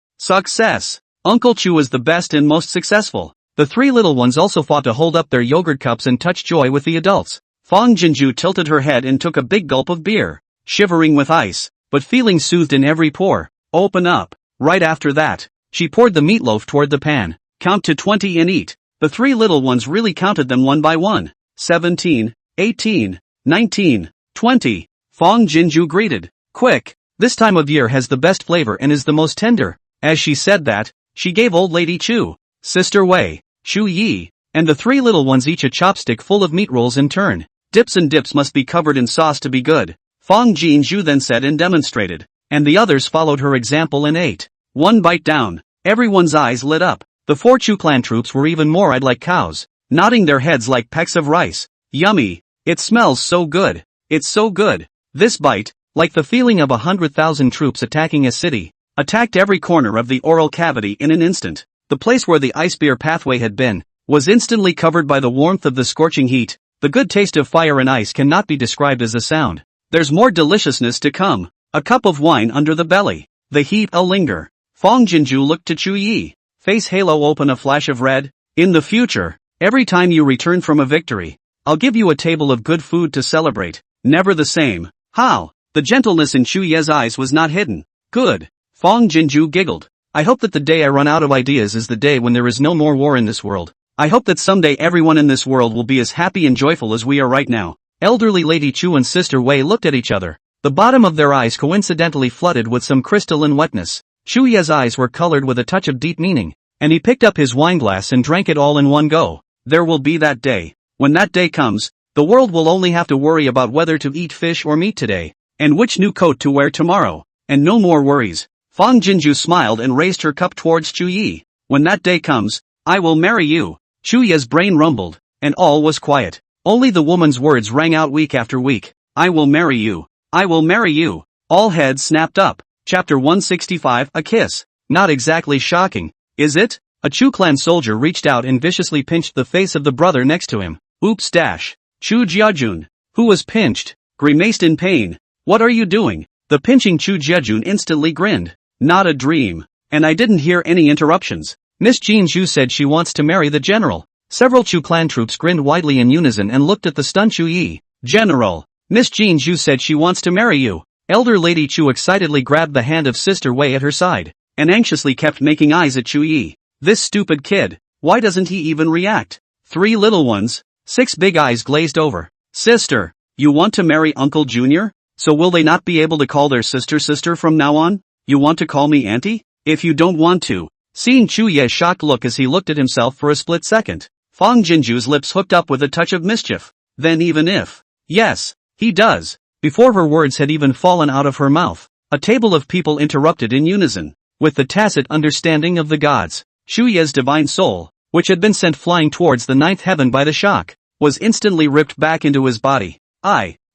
Uncle Chu was the best and most successful. The 3 little ones also fought to hold up their yogurt cups and touch joy with the adults. Fong Jinju tilted her head and took a big gulp of beer, shivering with ice, but feeling soothed in every pore. Open up. Right after that, she poured the meatloaf toward the pan. Count to 20 and eat. The 3 little ones really counted them one by one. 17, 18, 19, 20. Fong Jinju greeted. Quick, this time of year has the best flavor and is the most tender. As she said that, she gave old lady Chu, Sister Wei, Chu Yi, and the 3 little ones each a chopstick full of meat rolls in turn. Dips and dips must be covered in sauce to be good. Fong Jinju then said and demonstrated, and the others followed her example and ate. One bite down, everyone's eyes lit up. The 4 Chu clan troops were even more eyed like cows, nodding their heads like pecks of rice. Yummy, it smells so good. It's so good. This bite, like the feeling of 100,000 troops attacking a city, attacked every corner of the oral cavity in an instant. The place where the ice beer pathway had been, was instantly covered by the warmth of the scorching heat. The good taste of fire and ice cannot be described as a sound. There's more deliciousness to come. A cup of wine under the belly. The heat-'ll linger. Fong Jinju looked to Chu Yi. Face halo open a flash of red. In the future, every time you return from a victory, I'll give you a table of good food to celebrate. Never the same. How? The gentleness in Chu Ye's eyes was not hidden. Good. Fong Jinju giggled. I hope that the day I run out of ideas is the day when there is no more war in this world. I hope that someday everyone in this world will be as happy and joyful as we are right now. Elderly Lady Chu and Sister Wei looked at each other. The bottom of their eyes coincidentally flooded with some crystalline wetness. Chu Ye's eyes were colored with a touch of deep meaning, and he picked up his wineglass and drank it all in one go. There will be that day. When that day comes, the world will only have to worry about whether to eat fish or meat today, and which new coat to wear tomorrow, and no more worries. Fang Jinju smiled and raised her cup towards Chu Yi. When that day comes, I will marry you. Chu Ye's brain rumbled, and all was quiet. Only the woman's words rang out week after week. I will marry you. I will marry you. All heads snapped up. Chapter 165, A Kiss. Not exactly shocking, is it? A Chu clan soldier reached out and viciously pinched the face of the brother next to him. Oops dash. Chu Jiajun, who was pinched, grimaced in pain. What are you doing? The pinching Chu Jiajun instantly grinned. Not a dream. And I didn't hear any interruptions. Miss Jean Zhu said she wants to marry the general. Several Chu clan troops grinned widely in unison and looked at the stunned Chu Yi. General. Miss Jean Zhu said she wants to marry you. Elder Lady Chu excitedly grabbed the hand of Sister Wei at her side, and anxiously kept making eyes at Chu Yi. This stupid kid. Why doesn't he even react? 3 little ones. 6 big eyes glazed over. Sister, you want to marry Uncle Junior? So will they not be able to call their sister from now on? You want to call me auntie? If you don't want to. Seeing Chu Ye's shocked look as he looked at himself for a split second, Fang Jinju's lips hooked up with a touch of mischief. Then even if. Yes, he does. Before her words had even fallen out of her mouth, a table of people interrupted in unison, with the tacit understanding of the gods. Chu Ye's divine soul, which had been sent flying towards the 9th heaven by the shock, was instantly ripped back into his body.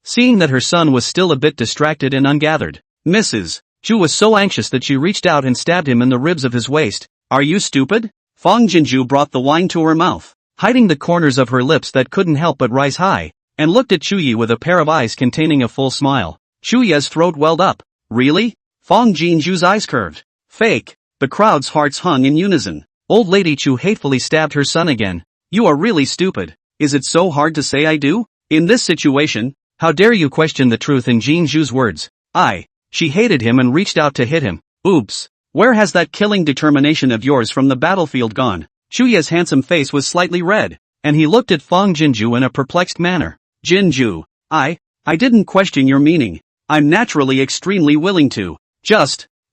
Seeing that her son was still a bit distracted and ungathered, Mrs. Chu was so anxious that she reached out and stabbed him in the ribs of his waist. Are you stupid? Fang Jinju brought the wine to her mouth, hiding the corners of her lips that couldn't help but rise high, and looked at Chu Yi with a pair of eyes containing a full smile. Chu Ye's throat welled up. Really? Fang Jinju's eyes curved. Fake. The crowd's hearts hung in unison. Old Lady Chu hatefully stabbed her son again. You are really stupid. Is it so hard to say I do? In this situation, how dare you question the truth in Jinju's words? She hated him and reached out to hit him. Oops. Where has that killing determination of yours from the battlefield gone? Chu Ye's handsome face was slightly red, and he looked at Fang Jinju in a perplexed manner. Jinju, I didn't question your meaning. I'm naturally extremely willing to.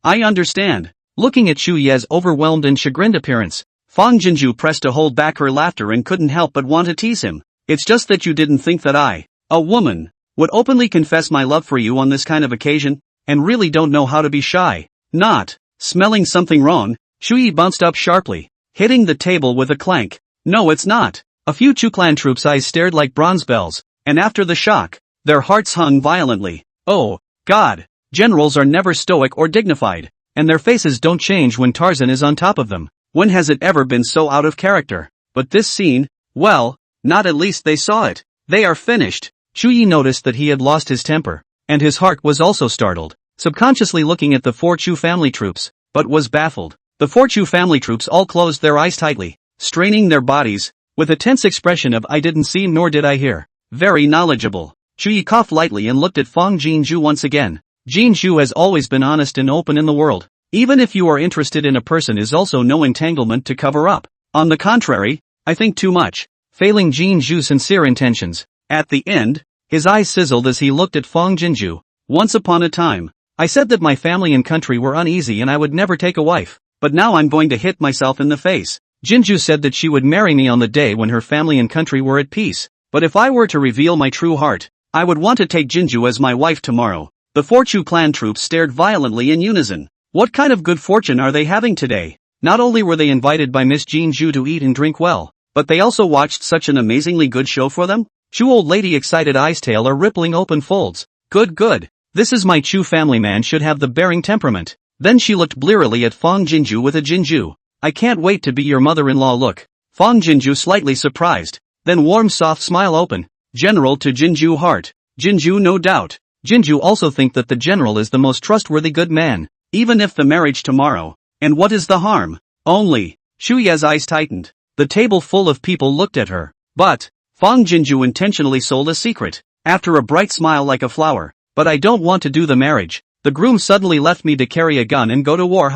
I understand. Looking at Chu Ye's overwhelmed and chagrined appearance, Fang Jinju pressed to hold back her laughter and couldn't help but want to tease him. It's just that you didn't think that I, a woman, would openly confess my love for you on this kind of occasion, and really don't know how to be shy. Not. Smelling something wrong, Chu Yi bounced up sharply, hitting the table with a clank. No, it's not. A few Chu clan troops' eyes stared like bronze bells, and after the shock, their hearts hung violently. Oh, God. Generals are never stoic or dignified, and their faces don't change when Tarzan is on top of them. When has it ever been so out of character? But this scene, well, not at least they saw it. They are finished. Chu Yi noticed that he had lost his temper, and his heart was also startled, subconsciously looking at the 4 Chu family troops, but was baffled. The 4 Chu family troops all closed their eyes tightly, straining their bodies, with a tense expression of I didn't see nor did I hear. Very knowledgeable. Chu Yi coughed lightly and looked at Fang Jinju once again. Jinju has always been honest and open in the world. Even if you are interested in a person is also no entanglement to cover up. On the contrary, I think too much. Failing Jinju's sincere intentions. At the end, his eyes sizzled as he looked at Fang Jinju. Once upon a time, I said that my family and country were uneasy and I would never take a wife, but now I'm going to hit myself in the face. Jinju said that she would marry me on the day when her family and country were at peace, but if I were to reveal my true heart, I would want to take Jinju as my wife tomorrow. The 4 Chu clan troops stared violently in unison. What kind of good fortune are they having today? Not only were they invited by Miss Jinju to eat and drink well, but they also watched such an amazingly good show for them? Chu old lady excited eyes tail are rippling open folds. Good. This is my Chu family man should have the bearing temperament. Then she looked blearily at Fang Jinju with a Jinju. I can't wait to be your mother-in-law look. Fang Jinju slightly surprised, then warm soft smile open. General to Jinju heart. Jinju no doubt. Jinju also think that the general is the most trustworthy good man, even if the marriage tomorrow. And what is the harm? Only. Chu Ye's eyes tightened. The table full of people looked at her. But, Fang Jinju intentionally sold a secret, after a bright smile like a flower. But I don't want to do the marriage. The groom suddenly left me to carry a gun and go to war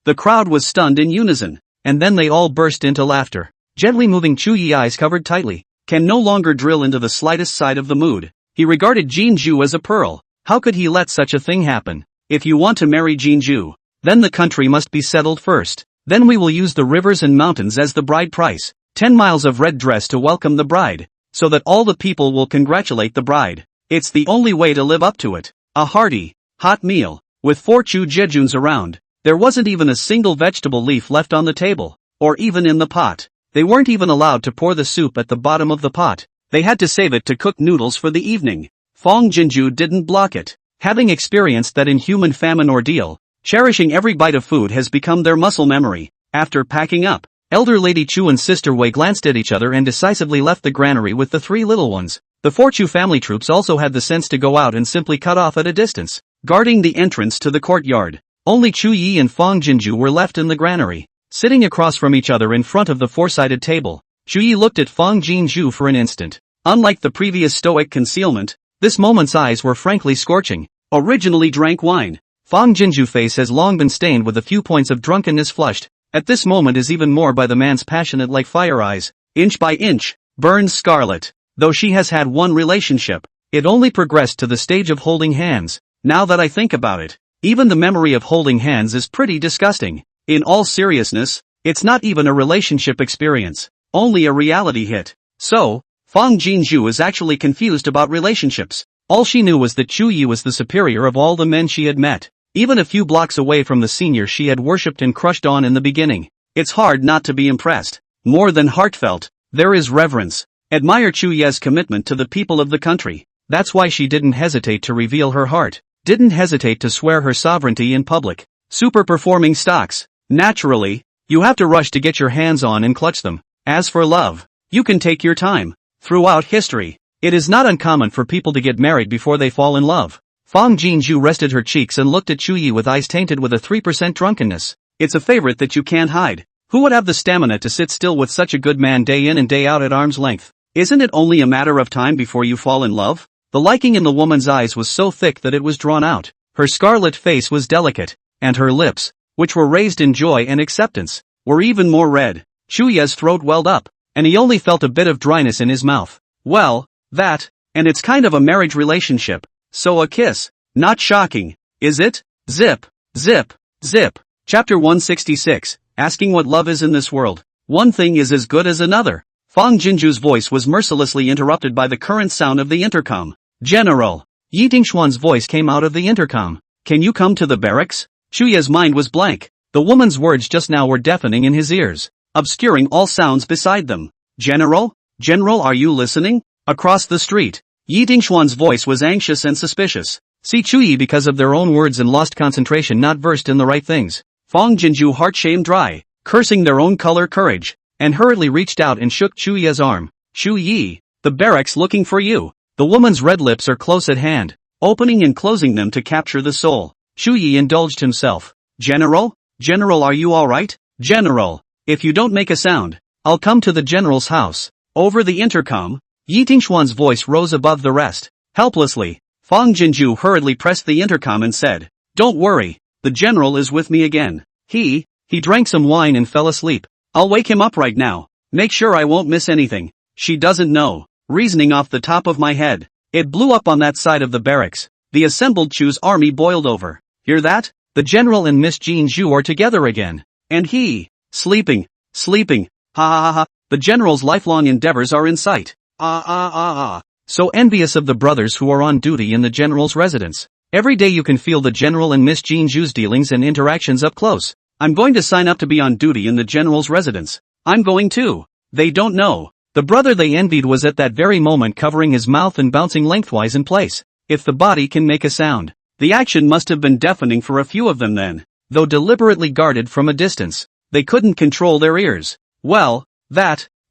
The crowd was stunned in unison, and then they all burst into laughter. gently moving Chu Yi, eyes covered tightly, can no longer drill into the slightest side of the mood. He regarded Jinju as a pearl. How could he let such a thing happen? If you want to marry Jinju, then the country must be settled first. Then we will use the rivers and mountains as the bride price. 10 miles of red dress to welcome the bride, so that all the people will congratulate the bride. It's the only way to live up to it. A hearty, hot meal, with 4 Chu Jejuns around. There wasn't even a single vegetable leaf left on the table, or even in the pot. They weren't even allowed to pour the soup at the bottom of the pot. They had to save it to cook noodles for the evening. Fong Jinju didn't block it. Having experienced that inhuman famine ordeal, cherishing every bite of food has become their muscle memory. After packing up, elder Lady Chu and Sister Wei glanced at each other and decisively left the granary with the 3 little ones. The 4 Chu family troops also had the sense to go out and simply cut off at a distance, guarding the entrance to the courtyard. Only Chu Yi and Fong Jinju were left in the granary, sitting across from each other in front of the 4-sided table. Chu Yi looked at Fong Jinju for an instant. Unlike the previous stoic concealment, this moment's eyes were frankly scorching. Originally drank wine, Fong Jinju's face has long been stained with a few points of drunkenness flushed. At this moment is even more by the man's passionate like fire eyes, inch by inch, burns scarlet. Though she has had one relationship, it only progressed to the stage of holding hands. Now that I think about it, even the memory of holding hands is pretty disgusting. In all seriousness, it's not even a relationship experience, only a reality hit. So, Fong Jinju is actually confused about relationships. All she knew was that Chu Yi was the superior of all the men she had met, even a few blocks away from the senior she had worshipped and crushed on in the beginning. It's hard not to be impressed. More than heartfelt, there is reverence. Admire Chu Yi's commitment to the people of the country. That's why she didn't hesitate to reveal her heart, didn't hesitate to swear her sovereignty in public. Super-performing stocks. Naturally, you have to rush to get your hands on and clutch them. As for love, you can take your time. Throughout history, it is not uncommon for people to get married before they fall in love. Fong Jinju rested her cheeks and looked at Chu Yi with eyes tainted with a 3% drunkenness. It's a favorite that you can't hide. Who would have the stamina to sit still with such a good man day in and day out at arm's length? Isn't it only a matter of time before you fall in love? The liking in the woman's eyes was so thick that it was drawn out. Her scarlet face was delicate, and her lips, which were raised in joy and acceptance, were even more red. Chu Yi's throat welled up, and he only felt a bit of dryness in his mouth. Well, and it's kind of a marriage relationship. So a kiss. Not shocking, is it? Zip, zip, zip. Chapter 166, asking what love is in this world. One thing is as good as another. Fong Jinju's voice was mercilessly interrupted by the current sound of the intercom. General. Yi Tingshuan's voice came out of the intercom. Can you come to the barracks? Chu Yi's mind was blank. The woman's words just now were deafening in his ears, obscuring all sounds beside them. General? General, are you listening? Across the street, Yi Tingshuan's voice was anxious and suspicious. See Chu Yi because of their own words and lost concentration, not versed in the right things. Fong Jinju heart shamed dry, cursing their own color courage, and hurriedly reached out and shook Chu Yi's arm. Chu Yi, the barracks looking for you. The woman's red lips are close at hand, opening and closing them to capture the soul. Chu Yi indulged himself. General? General, are you alright? General, if you don't make a sound, I'll come to the general's house. Over the intercom, Yi Tingshuan's voice rose above the rest. Helplessly, Fong Jinju hurriedly pressed the intercom and said, Don't worry, the general is with me again. He drank some wine and fell asleep. I'll wake him up right now. Make sure I won't miss anything. She doesn't know. Reasoning off the top of my head. It blew up on that side of the barracks. The assembled Chu's army boiled over. Hear that? The general and Miss Jean Zhu are together again. And he, sleeping. Ha ha ha. The general's lifelong endeavors are in sight. So envious of the brothers who are on duty in the general's residence. Every day you can feel the general and Miss Jean Zhu's dealings and interactions up close. I'm going to sign up to be on duty in the general's residence. I'm going too. They don't know. The brother they envied was at that very moment covering his mouth and bouncing lengthwise in place. If the body can make a sound. The action must have been deafening for a few of them then. Though deliberately guarded from a distance, they couldn't control their ears. Well,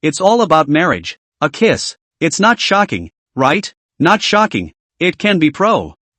it's all about marriage. A kiss. It's not shocking, right? Not shocking. It can be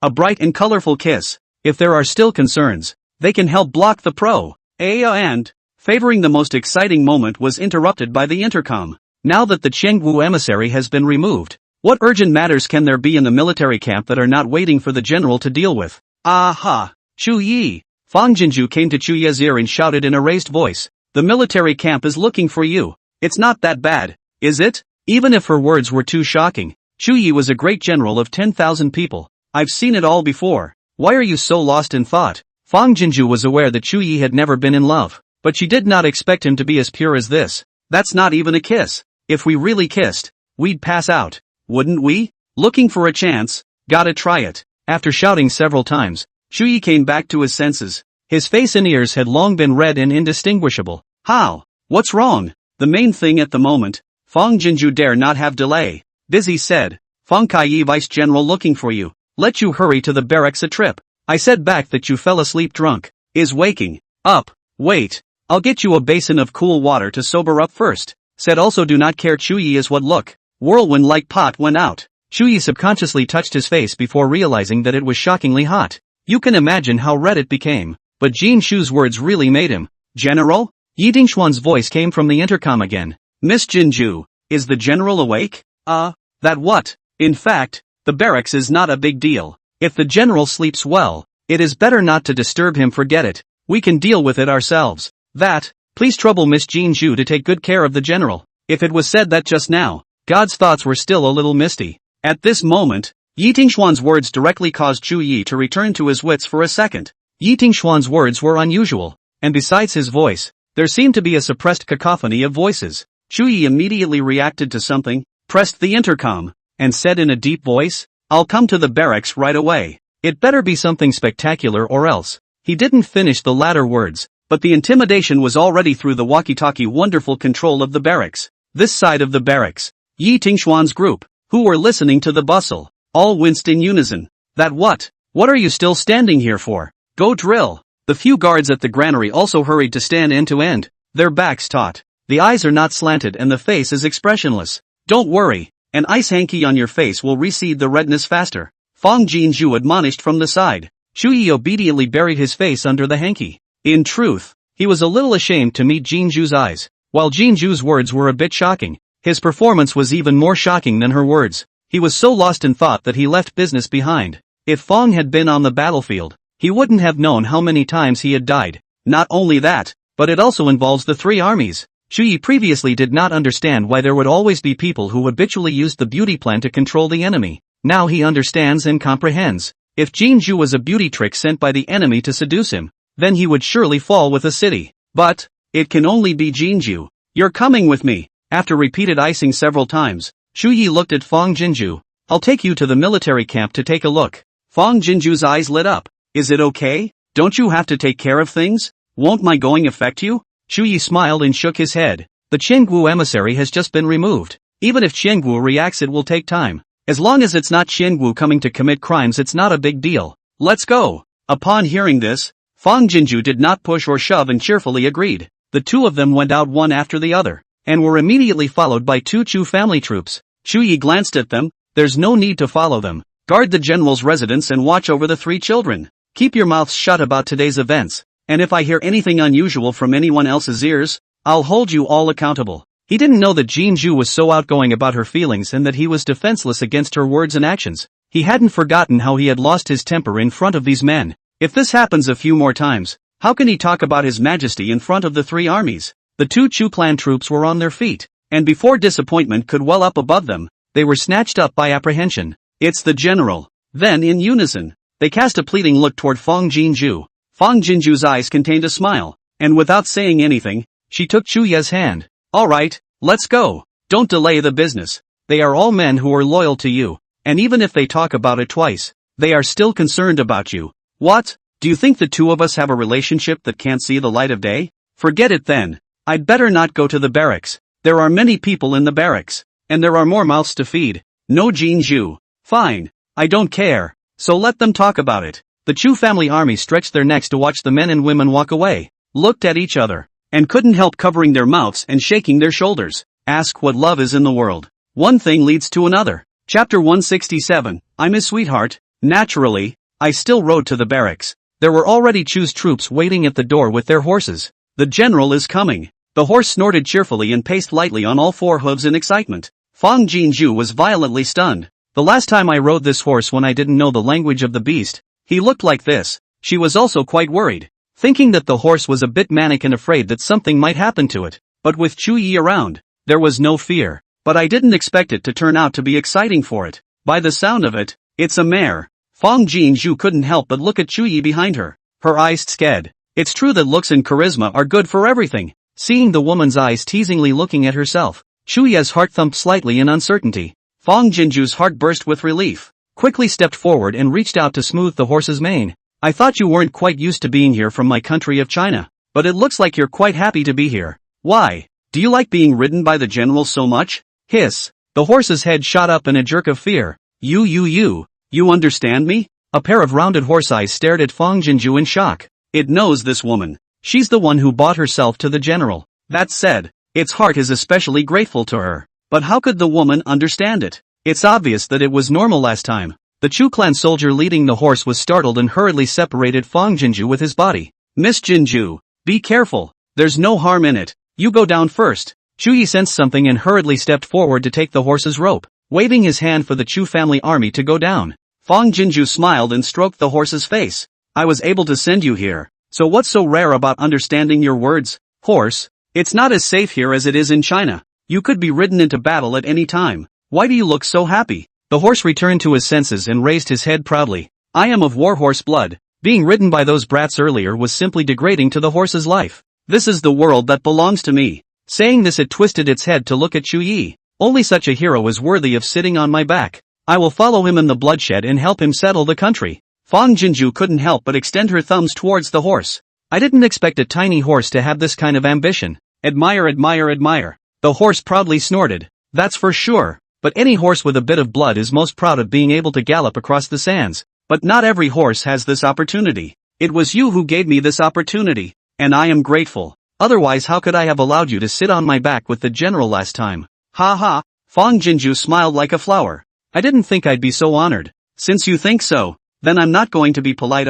a bright and colorful kiss. If there are still concerns, they can help block the and favoring the most exciting moment was interrupted by the intercom. Now that the Chengwu emissary has been removed, what urgent matters can there be in the military camp that are not waiting for the general to deal with? Aha! Chu Yi! Fong Jinju came to Chu Yi's ear and shouted in a raised voice. The military camp is looking for you. It's not that bad, is it? Even if her words were too shocking, Chu Yi was a great general of 10,000 people. I've seen it all before. Why are you so lost in thought? Fang Jinju was aware that Chu Yi had never been in love, but she did not expect him to be as pure as this. That's not even a kiss. If we really kissed, we'd pass out, wouldn't we? Looking for a chance? Gotta try it. After shouting several times, Chu Yi came back to his senses. His face and ears had long been red and indistinguishable. How? What's wrong? The main thing at the moment. Fang Jinju dare not have delay. Busy said. Fang Kaiyi Vice General looking for you. Let you hurry to the barracks a trip. I said back that you fell asleep drunk. Is waking up. Wait. I'll get you a basin of cool water to sober up first. Said also do not care. Chu Yi is what look. Whirlwind like pot went out. Chu Yi subconsciously touched his face before realizing that it was shockingly hot. You can imagine how red it became. But Jin Shu's words really made him. General? Yi Dingxuan's voice came from the intercom again. Miss Jinju, is the general awake? That what? In fact, the barracks is not a big deal. If the general sleeps well, it is better not to disturb him. Forget it. We can deal with it ourselves. That, please trouble Miss Jinju to take good care of the general. If it was said that just now, God's thoughts were still a little misty. At this moment, Yi Dingxuan's words directly caused Chu Yi to return to his wits for a second. Yi Dingxuan's words were unusual, and besides his voice, there seemed to be a suppressed cacophony of voices. Chu Yi immediately reacted to something, pressed the intercom, and said in a deep voice, I'll come to the barracks right away. It better be something spectacular or else. He didn't finish the latter words, but the intimidation was already through the walkie-talkie. Wonderful control of the barracks. This side of the barracks, Yi Dingxuan's group, who were listening to the bustle, all winced in unison. That what? What are you still standing here for? Go drill. The few guards at the granary also hurried to stand end to end, their backs taut. The eyes are not slanted and the face is expressionless. Don't worry, an ice hanky on your face will recede the redness faster. Fang Jinju admonished from the side. Chu Yi obediently buried his face under the hanky. In truth, he was a little ashamed to meet Jinju's eyes. While Jinju's words were a bit shocking, his performance was even more shocking than her words. He was so lost in thought that he left business behind. If Fang had been on the battlefield, he wouldn't have known how many times he had died. Not only that, but it also involves the three armies. Chu Yi previously did not understand why there would always be people who habitually used the beauty plan to control the enemy. Now he understands and comprehends. If Jinju was a beauty trick sent by the enemy to seduce him, then he would surely fall with a city. But, it can only be Jinju. You're coming with me. After repeated icing several times, Chu Yi looked at Fang Jinju. I'll take you to the military camp to take a look. Fang Jinju's eyes lit up. Is it okay? Don't you have to take care of things? Won't my going affect you? Chu Yi smiled and shook his head. The Qiangu emissary has just been removed. Even if Qiangu reacts it will take time. As long as it's not Qiangu coming to commit crimes it's not a big deal. Let's go. Upon hearing this, Fang Jinju did not push or shove and cheerfully agreed. The two of them went out one after the other, and were immediately followed by two Chu family troops. Chu Yi glanced at them. There's no need to follow them. Guard the general's residence and watch over the three children. Keep your mouths shut about today's events. And if I hear anything unusual from anyone else's ears, I'll hold you all accountable. He didn't know that Jinju was so outgoing about her feelings and that he was defenseless against her words and actions. He hadn't forgotten how he had lost his temper in front of these men. If this happens a few more times, how can he talk about his majesty in front of the three armies? The two Chu clan troops were on their feet, and before disappointment could well up above them, they were snatched up by apprehension. It's the general. Then in unison, they cast a pleading look toward Fang Jinju. Fang Jinju's eyes contained a smile, and without saying anything, she took Chu Yi's hand. All right, let's go. Don't delay the business. They are all men who are loyal to you, and even if they talk about it twice, they are still concerned about you. What? Do you think the two of us have a relationship that can't see the light of day? Forget it then. I'd better not go to the barracks. There are many people in the barracks, and there are more mouths to feed. No Jinju. Fine. I don't care. So let them talk about it. The Chu family army stretched their necks to watch the men and women walk away, looked at each other, and couldn't help covering their mouths and shaking their shoulders. Ask what love is in the world. One thing leads to another. Chapter 167, I'm his sweetheart. Naturally, I still rode to the barracks. There were already Chu's troops waiting at the door with their horses. The general is coming. The horse snorted cheerfully and paced lightly on all four hooves in excitement. Fang Jinju was violently stunned. The last time I rode this horse when I didn't know the language of the beast, he looked like this. She was also quite worried, thinking that the horse was a bit manic and afraid that something might happen to it. But with Chu Yi around, there was no fear. But I didn't expect it to turn out to be exciting for it. By the sound of it, it's a mare. Fong Jinju couldn't help but look at Chuyi behind her. Her eyes scared. It's true that looks and charisma are good for everything. Seeing the woman's eyes teasingly looking at herself, Chuyi's heart thumped slightly in uncertainty. Fong Jinju's heart burst with relief. Quickly stepped forward and reached out to smooth the horse's mane. I thought you weren't quite used to being here from my country of China, but it looks like you're quite happy to be here. Why? Do you like being ridden by the general so much? Hiss. The horse's head shot up in a jerk of fear. You understand me? A pair of rounded horse eyes stared at Fong Jinju in shock. It knows this woman. She's the one who bought herself to the general. That said, its heart is especially grateful to her. But how could the woman understand it? It's obvious that it was normal last time. The Chu clan soldier leading the horse was startled and hurriedly separated Fong Jinju with his body. Miss Jinju, be careful. There's no harm in it. You go down first. Chuyi sensed something and hurriedly stepped forward to take the horse's rope, waving his hand for the Chu family army to go down. Fong Jinju smiled and stroked the horse's face. I was able to send you here. So what's so rare about understanding your words? Horse, it's not as safe here as it is in China. You could be ridden into battle at any time. Why do you look so happy? The horse returned to his senses and raised his head proudly. I am of warhorse blood. Being ridden by those brats earlier was simply degrading to the horse's life. This is the world that belongs to me. Saying this, it twisted its head to look at Chuyi. Only such a hero is worthy of sitting on my back. I will follow him in the bloodshed and help him settle the country. Fong Jinju couldn't help but extend her thumbs towards the horse. I didn't expect a tiny horse to have this kind of ambition. Admire, admire, admire. The horse proudly snorted. That's for sure. But any horse with a bit of blood is most proud of being able to gallop across the sands. But not every horse has this opportunity. It was you who gave me this opportunity. And I am grateful. Otherwise, how could I have allowed you to sit on my back with the general last time? Ha ha. Fong Jinju smiled like a flower. I didn't think I'd be so honored. Since you think so, then I'm not going to be polite,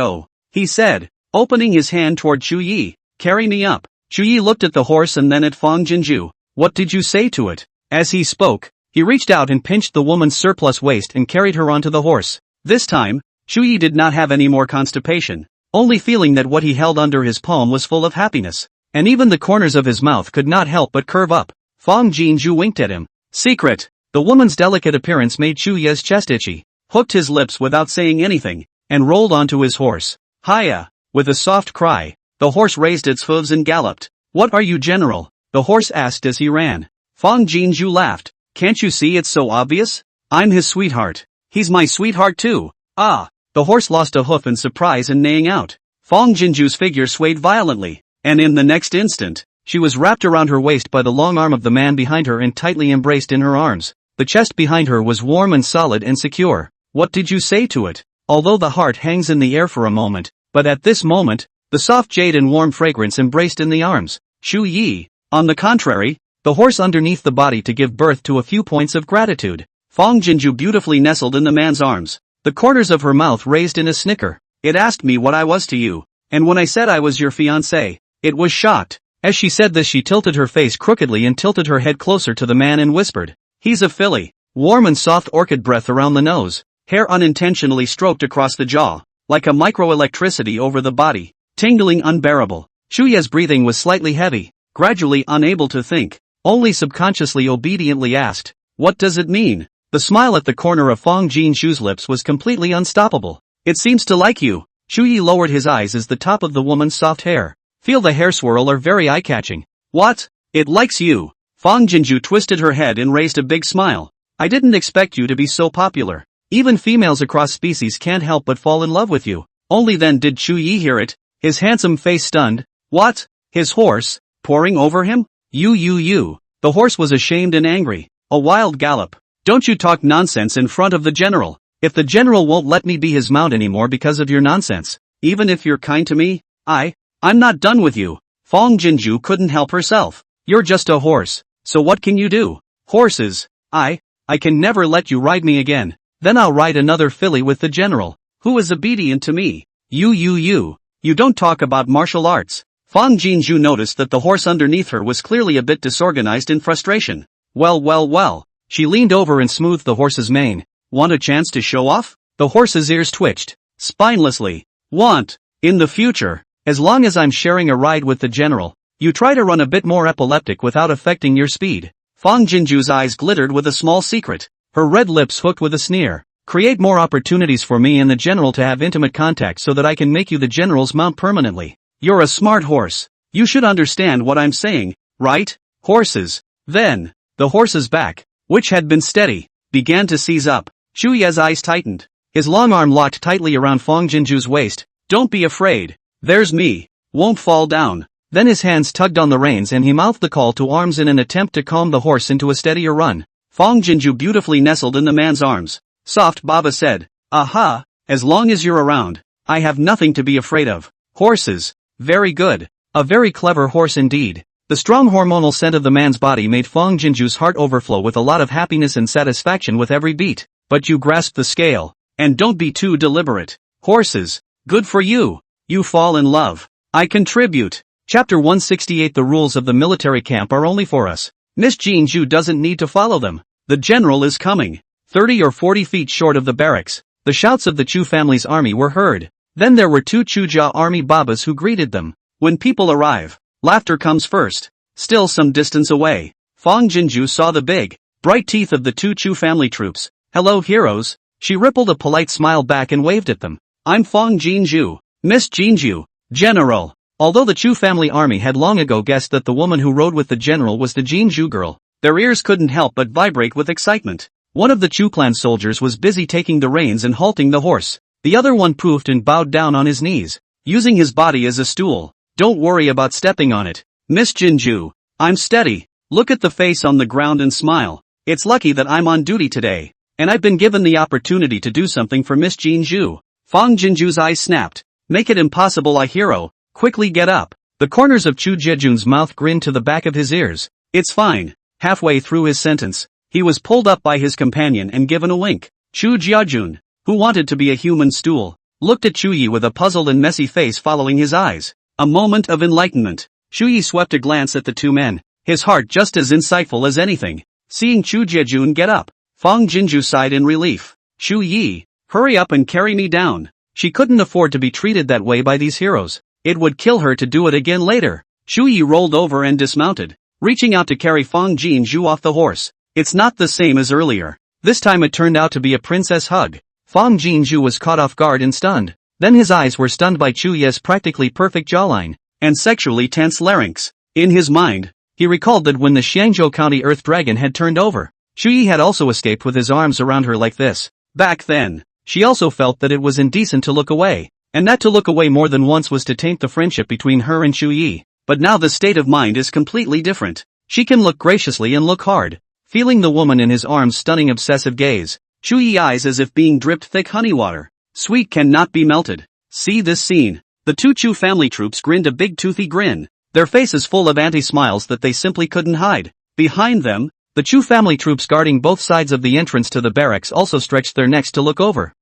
he said, opening his hand toward Chuyi. Carry me up. Chuyi looked at the horse and then at Fong Jinju. What did you say to it? As he spoke, he reached out and pinched the woman's surplus waist and carried her onto the horse. This time, Chuyi did not have any more constipation, only feeling that what he held under his palm was full of happiness, and even the corners of his mouth could not help but curve up. Fong Jinju winked at him. Secret. The woman's delicate appearance made Chuyi's chest itchy, hooked his lips without saying anything, and rolled onto his horse. Hiya! With a soft cry, the horse raised its hooves and galloped. What are you, General? The horse asked as he ran. Fong Jinju laughed. Can't you see it's so obvious? I'm his sweetheart. He's my sweetheart too. Ah! The horse lost a hoof in surprise and neighing out. Fong Jinju's figure swayed violently, and in the next instant, she was wrapped around her waist by the long arm of the man behind her and tightly embraced in her arms. The chest behind her was warm and solid and secure. What did you say to it? Although the heart hangs in the air for a moment, but at this moment, the soft jade and warm fragrance embraced in the arms. Chuyi, on the contrary, the horse underneath the body to give birth to a few points of gratitude. Fong Jinju beautifully nestled in the man's arms, the corners of her mouth raised in a snicker. It asked me what I was to you, and when I said I was your fiancé, it was shocked. As she said this, she tilted her face crookedly and tilted her head closer to the man and whispered, he's a filly. Warm and soft orchid breath around the nose, hair unintentionally stroked across the jaw, like a microelectricity over the body, tingling unbearable. Chuyi's breathing was slightly heavy, gradually unable to think, only subconsciously obediently asked, what does it mean? The smile at the corner of Fong Jinju's lips was completely unstoppable. It seems to like you. Chuyi lowered his eyes as the top of the woman's soft hair. Feel the hair swirl are very eye-catching. What? It likes you. Fong Jinju twisted her head and raised a big smile. I didn't expect you to be so popular. Even females across species can't help but fall in love with you. Only then did Chuyi hear it, his handsome face stunned. What? His horse? Pouring over him? You. The horse was ashamed and angry. A wild gallop. Don't you talk nonsense in front of the general. If the general won't let me be his mount anymore because of your nonsense, even if you're kind to me, I'm not done with you. Fong Jinju couldn't help herself. You're just a horse, so what can you do? Horses. I can never let you ride me again. Then I'll ride another filly with the general, who is obedient to me. You don't talk about martial arts. Fong Jinju noticed that the horse underneath her was clearly a bit disorganized in frustration. Well. She leaned over and smoothed the horse's mane. Want a chance to show off? The horse's ears twitched, spinelessly. Want? In the future, as long as I'm sharing a ride with the general, you try to run a bit more epileptic without affecting your speed. Fang Jinju's eyes glittered with a small secret. Her red lips hooked with a sneer. Create more opportunities for me and the general to have intimate contact so that I can make you the general's mount permanently. You're a smart horse. You should understand what I'm saying, right? Horses. Then, the horse's back, which had been steady, began to seize up. Chu Ye's eyes tightened. His long arm locked tightly around Fang Jinju's waist. Don't be afraid. There's me. Won't fall down. Then his hands tugged on the reins and he mouthed the call to arms in an attempt to calm the horse into a steadier run. Fang Jinju beautifully nestled in the man's arms. Soft Baba said, "Aha, as long as you're around, I have nothing to be afraid of." Horses. Very good. A very clever horse indeed. The strong hormonal scent of the man's body made Fang Jinju's heart overflow with a lot of happiness and satisfaction with every beat. But you grasped the scale. And don't be too deliberate. Horses. Good for you. You fall in love. I contribute. Chapter 168. The rules of the military camp are only for us. Miss Jinju doesn't need to follow them. The general is coming. 30 or 40 feet short of the barracks, the shouts of the Chu family's army were heard. Then there were 2 Chujia army babas who greeted them. When people arrive, laughter comes first. Still some distance away, Fang Jinju saw the big, bright teeth of the 2 Chu family troops. "Hello heroes." She rippled a polite smile back and waved at them. "I'm Fang Jinju, Miss Jinju, General." Although the Chu family army had long ago guessed that the woman who rode with the general was the Jinju girl, their ears couldn't help but vibrate with excitement. One of the Chu clan soldiers was busy taking the reins and halting the horse. The other one poofed and bowed down on his knees, using his body as a stool. "Don't worry about stepping on it, Miss Jinju. I'm steady. Look at the face on the ground and smile. It's lucky that I'm on duty today, and I've been given the opportunity to do something for Miss Jinju." Fang Jinju's eyes snapped. "Make it impossible, I hero. Quickly get up." The corners of Chu Jejun's mouth grinned to the back of his ears. "It's fine." Halfway through his sentence, he was pulled up by his companion and given a wink. Chu Jiajun, who wanted to be a human stool, looked at Chu Yi with a puzzled and messy face following his eyes. A moment of enlightenment. Chu Yi swept a glance at the 2 men, his heart just as insightful as anything. Seeing Chu Jiajun get up, Fang Jinju sighed in relief. "Chu Yi, hurry up and carry me down." She couldn't afford to be treated that way by these heroes. It would kill her to do it again later. Chu Yi rolled over and dismounted, reaching out to carry Fang Jinju off the horse. It's not the same as earlier. This time it turned out to be a princess hug. Fang Jinju was caught off guard and stunned. Then his eyes were stunned by Chu Ye's practically perfect jawline and sexually tense larynx. In his mind, he recalled that when the Xiangzhou County Earth Dragon had turned over, Chu Yi had also escaped with his arms around her like this. Back then, she also felt that it was indecent to look away, and that to look away more than once was to taint the friendship between her and Chu Yi. But now the state of mind is completely different. She can look graciously and look hard, feeling the woman in his arms' stunning obsessive gaze. Chu Yi eyes as if being dripped thick honey water. Sweet cannot be melted. See this scene. The 2 Chu family troops grinned a big toothy grin, their faces full of anti-smiles that they simply couldn't hide. Behind them, the Chu family troops guarding both sides of the entrance to the barracks also stretched their necks to look over.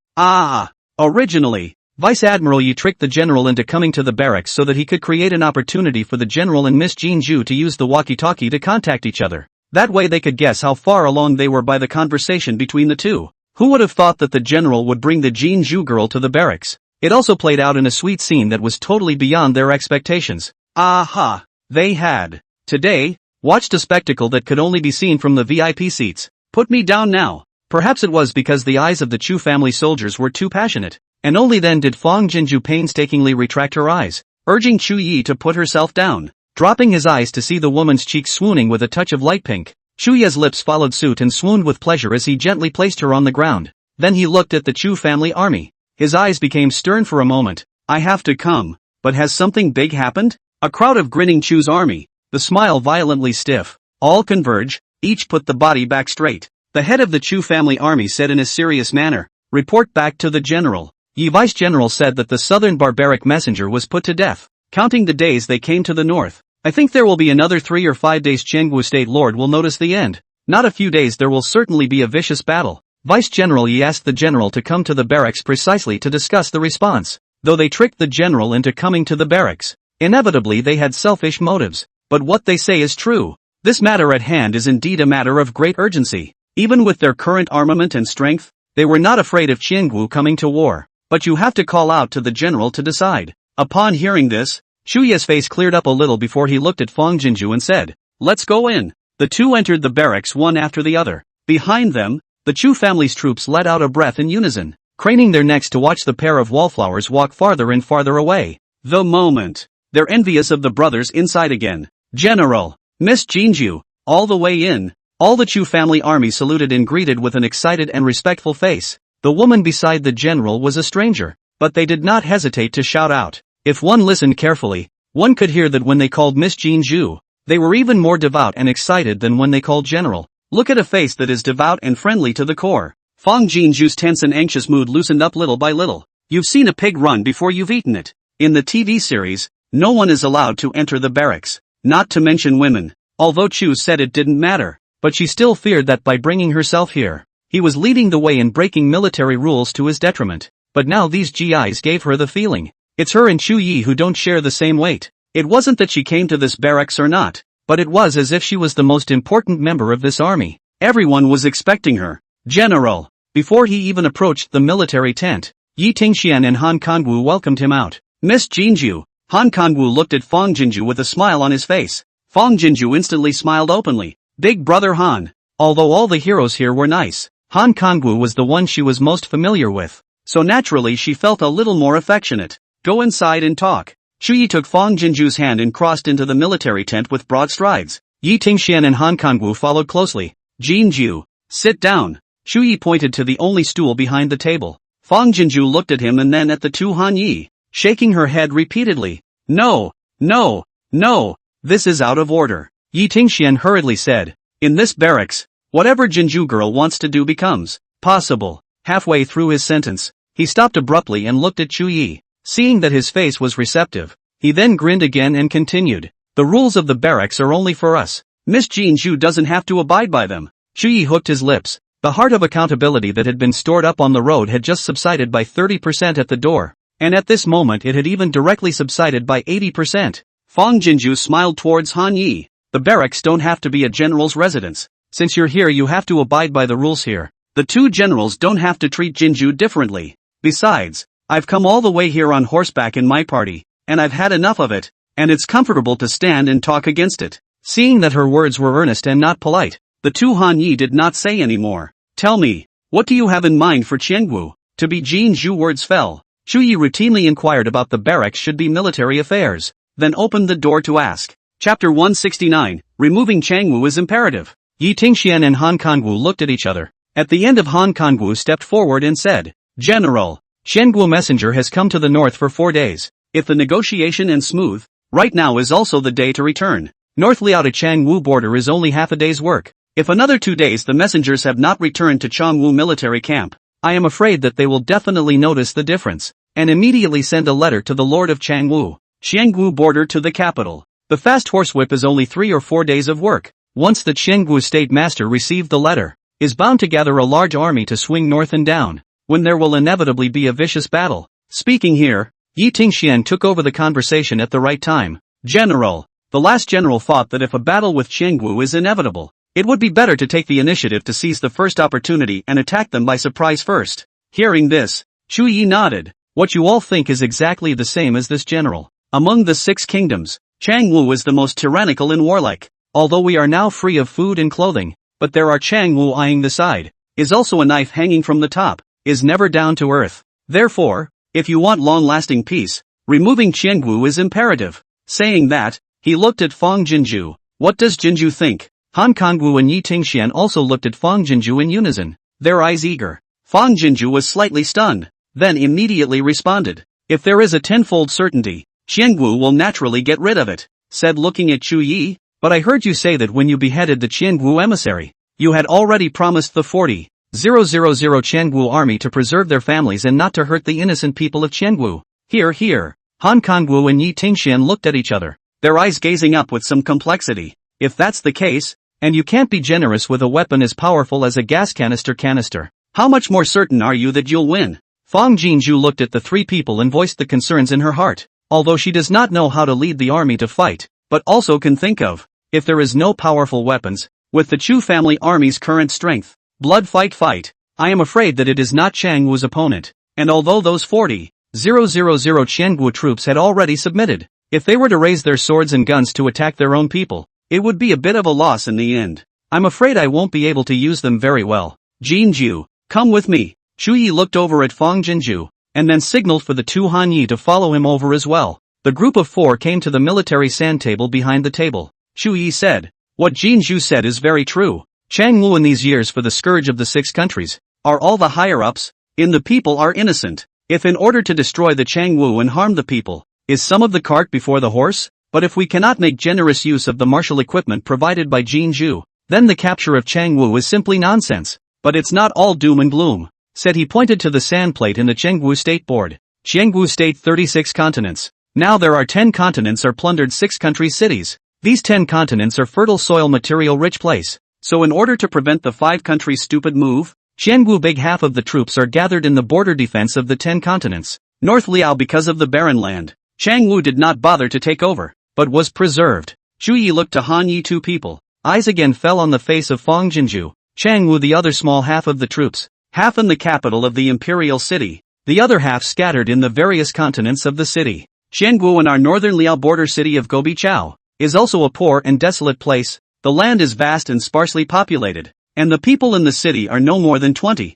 Originally, Vice Admiral Yi tricked the general into coming to the barracks so that he could create an opportunity for the general and Miss Jinju to use the walkie-talkie to contact each other. That way they could guess how far along they were by the conversation between the 2. Who would have thought that the general would bring the Jinju girl to the barracks? It also played out in a sweet scene that was totally beyond their expectations. Aha! They had, today, watched a spectacle that could only be seen from the VIP seats. Put me down now. Perhaps it was because the eyes of the Chu family soldiers were too passionate, and only then did Fang Jinju painstakingly retract her eyes, urging Chu Yi to put herself down. Dropping his eyes to see the woman's cheeks swooning with a touch of light pink, Chu Yi's lips followed suit and swooned with pleasure as he gently placed her on the ground. Then he looked at the Chu family army. His eyes became stern for a moment. I have to come, but has something big happened? A crowd of grinning Chu's army, the smile violently stiff, all converge, each put the body back straight. The head of the Chu family army said in a serious manner, report back to the general. Yi Vice General said that the southern barbaric messenger was put to death. Counting the days they came to the north, I think there will be another 3 or 5 days. Chenggu State Lord will notice the end. Not a few days, there will certainly be a vicious battle. Vice General Yi asked the general to come to the barracks precisely to discuss the response. Though they tricked the general into coming to the barracks, inevitably they had selfish motives. But what they say is true. This matter at hand is indeed a matter of great urgency. Even with their current armament and strength, they were not afraid of Chenggu coming to war. But you have to call out to the general to decide. Upon hearing this, Chu Ye's face cleared up a little before he looked at Fang Jinju and said, let's go in. The two entered the barracks one after the other. Behind them, the Chu family's troops let out a breath in unison, craning their necks to watch the pair of wallflowers walk farther and farther away. The moment. They're envious of the brothers inside again. General, Miss Jinju, all the way in. All the Chu family army saluted and greeted with an excited and respectful face. The woman beside the general was a stranger, but they did not hesitate to shout out. If one listened carefully, one could hear that when they called Miss Jinju, they were even more devout and excited than when they called general. Look at a face that is devout and friendly to the core. Fang Jinju's tense and anxious mood loosened up little by little. You've seen a pig run before you've eaten it. In the TV series, no one is allowed to enter the barracks, not to mention women. Although Chu said it didn't matter, but she still feared that by bringing herself here, he was leading the way in breaking military rules to his detriment. But now these GIs gave her the feeling. It's her and Chu Yi who don't share the same weight. It wasn't that she came to this barracks or not, but it was as if she was the most important member of this army. Everyone was expecting her. General. Before he even approached the military tent, Yi Tingxian and Han Kangwu welcomed him out. Miss Jinju. Han Kangwu looked at Fang Jinju with a smile on his face. Fang Jinju instantly smiled openly. Big brother Han. Although all the heroes here were nice, Han Kangwu was the one she was most familiar with, so naturally she felt a little more affectionate. Go inside and talk. Chu Yi took Fang Jinju's hand and crossed into the military tent with broad strides. Yi Tingxian and Han Kangwu followed closely. Jinju, sit down. Chu Yi pointed to the only stool behind the table. Fang Jinju looked at him and then at the two Han Yi, shaking her head repeatedly. No, no, no, this is out of order. Yi Tingxian hurriedly said. In this barracks, whatever Jinju girl wants to do becomes possible. Halfway through his sentence, he stopped abruptly and looked at Chu Yi. Seeing that his face was receptive, he then grinned again and continued. The rules of the barracks are only for us. Miss Jinju doesn't have to abide by them. Chu Yi hooked his lips. The heart of accountability that had been stored up on the road had just subsided by 30% at the door, and at this moment it had even directly subsided by 80%. Fang Jinju smiled towards Han Yi. The barracks don't have to be a general's residence. Since you're here you have to abide by the rules here. The two generals don't have to treat Jinju differently. Besides, I've come all the way here on horseback in my party, and I've had enough of it, and it's comfortable to stand and talk against it. Seeing that her words were earnest and not polite, the two Han Yi did not say any more. Tell me, what do you have in mind for Qiangwu? To be Jinju words fell. Chu Yi routinely inquired about the barracks should be military affairs, then opened the door to ask. Chapter 169, Removing Qiangwu is imperative. Yi Tingxian and Han Kangwu looked at each other. At the end of Han Kangwu stepped forward and said, General, Qiangwu messenger has come to the north for 4 days. If the negotiation ends smooth, right now is also the day to return. North Liao to Qiangwu border is only half a day's work. If another 2 days the messengers have not returned to Qiangwu military camp, I am afraid that they will definitely notice the difference, and immediately send a letter to the Lord of Qiangwu, Qiangwu border to the capital. The fast horsewhip is only 3 or 4 days of work. Once the Qiangwu state master received the letter, is bound to gather a large army to swing north and down, when there will inevitably be a vicious battle. Speaking here, Yi Tingxian took over the conversation at the right time. General, the last general thought that if a battle with Qiangwu is inevitable, it would be better to take the initiative to seize the first opportunity and attack them by surprise first. Hearing this, Chu Yi nodded. What you all think is exactly the same as this general. Among the 6 kingdoms, Qiangwu is the most tyrannical and warlike. Although we are now free of food and clothing, but there are Qiangwu eyeing the side, is also a knife hanging from the top, is never down to earth. Therefore, if you want long-lasting peace, removing Qiangwu is imperative. Saying that, he looked at Fang Jinju. What does Jinju think? Han Kangwu and Yi Tingxian also looked at Fang Jinju in unison, their eyes eager. Fang Jinju was slightly stunned, then immediately responded. If there is a tenfold certainty, Qiangwu will naturally get rid of it, said looking at Chu Yi. But I heard you say that when you beheaded the Qiangwu emissary, you had already promised the 40,000 Qiangwu army to preserve their families and not to hurt the innocent people of Qiangwu. Here. Han Kangwu and Yi Tingxian looked at each other, their eyes gazing up with some complexity. If that's the case, and you can't be generous with a weapon as powerful as a gas canister, how much more certain are you that you'll win? Fang Jinju looked at the 3 people and voiced the concerns in her heart. Although she does not know how to lead the army to fight, but also can think of, if there is no powerful weapons, with the Chu family army's current strength, blood fight, I am afraid that it is not Qiangwu's opponent, and although those 40,000 Qiangwu troops had already submitted, if they were to raise their swords and guns to attack their own people, It would be a bit of a loss in the end. I'm afraid I won't be able to use them very well. Jinju, come with me. Shu Yi looked over at Fang Jinju, and then signaled for the two Han Yi to follow him over as well. The group of four came to the military sand table behind the table. Shu Yi said, "What Jinju said is very true. Chang Wu in these years for the scourge of the 6 countries, are all the higher-ups, in the people are innocent. If in order to destroy the Chang Wu and harm the people, is some of the cart before the horse? But if we cannot make generous use of the martial equipment provided by Jinju, then the capture of Chang Wu is simply nonsense. But it's not all doom and gloom," said he pointed to the sand plate in the Chengwu State Board. Chengwu State 36 continents. Now there are 10 continents or plundered 6 country cities. These 10 continents are fertile soil material rich place. So in order to prevent the 5 countries' stupid move, Chengwu big half of the troops are gathered in the border defense of the 10 continents. North Liao because of the barren land. Changwu did not bother to take over, but was preserved. Shu Yi looked to Han Yi. 2 people. Eyes again fell on the face of Fang Jinju. Changwu the other small half of the troops, half in the capital of the imperial city, the other half scattered in the various continents of the city. Chengwu in our northern Liao border city of Gobichao, is also a poor and desolate place. The land is vast and sparsely populated, and the people in the city are no more than 20,000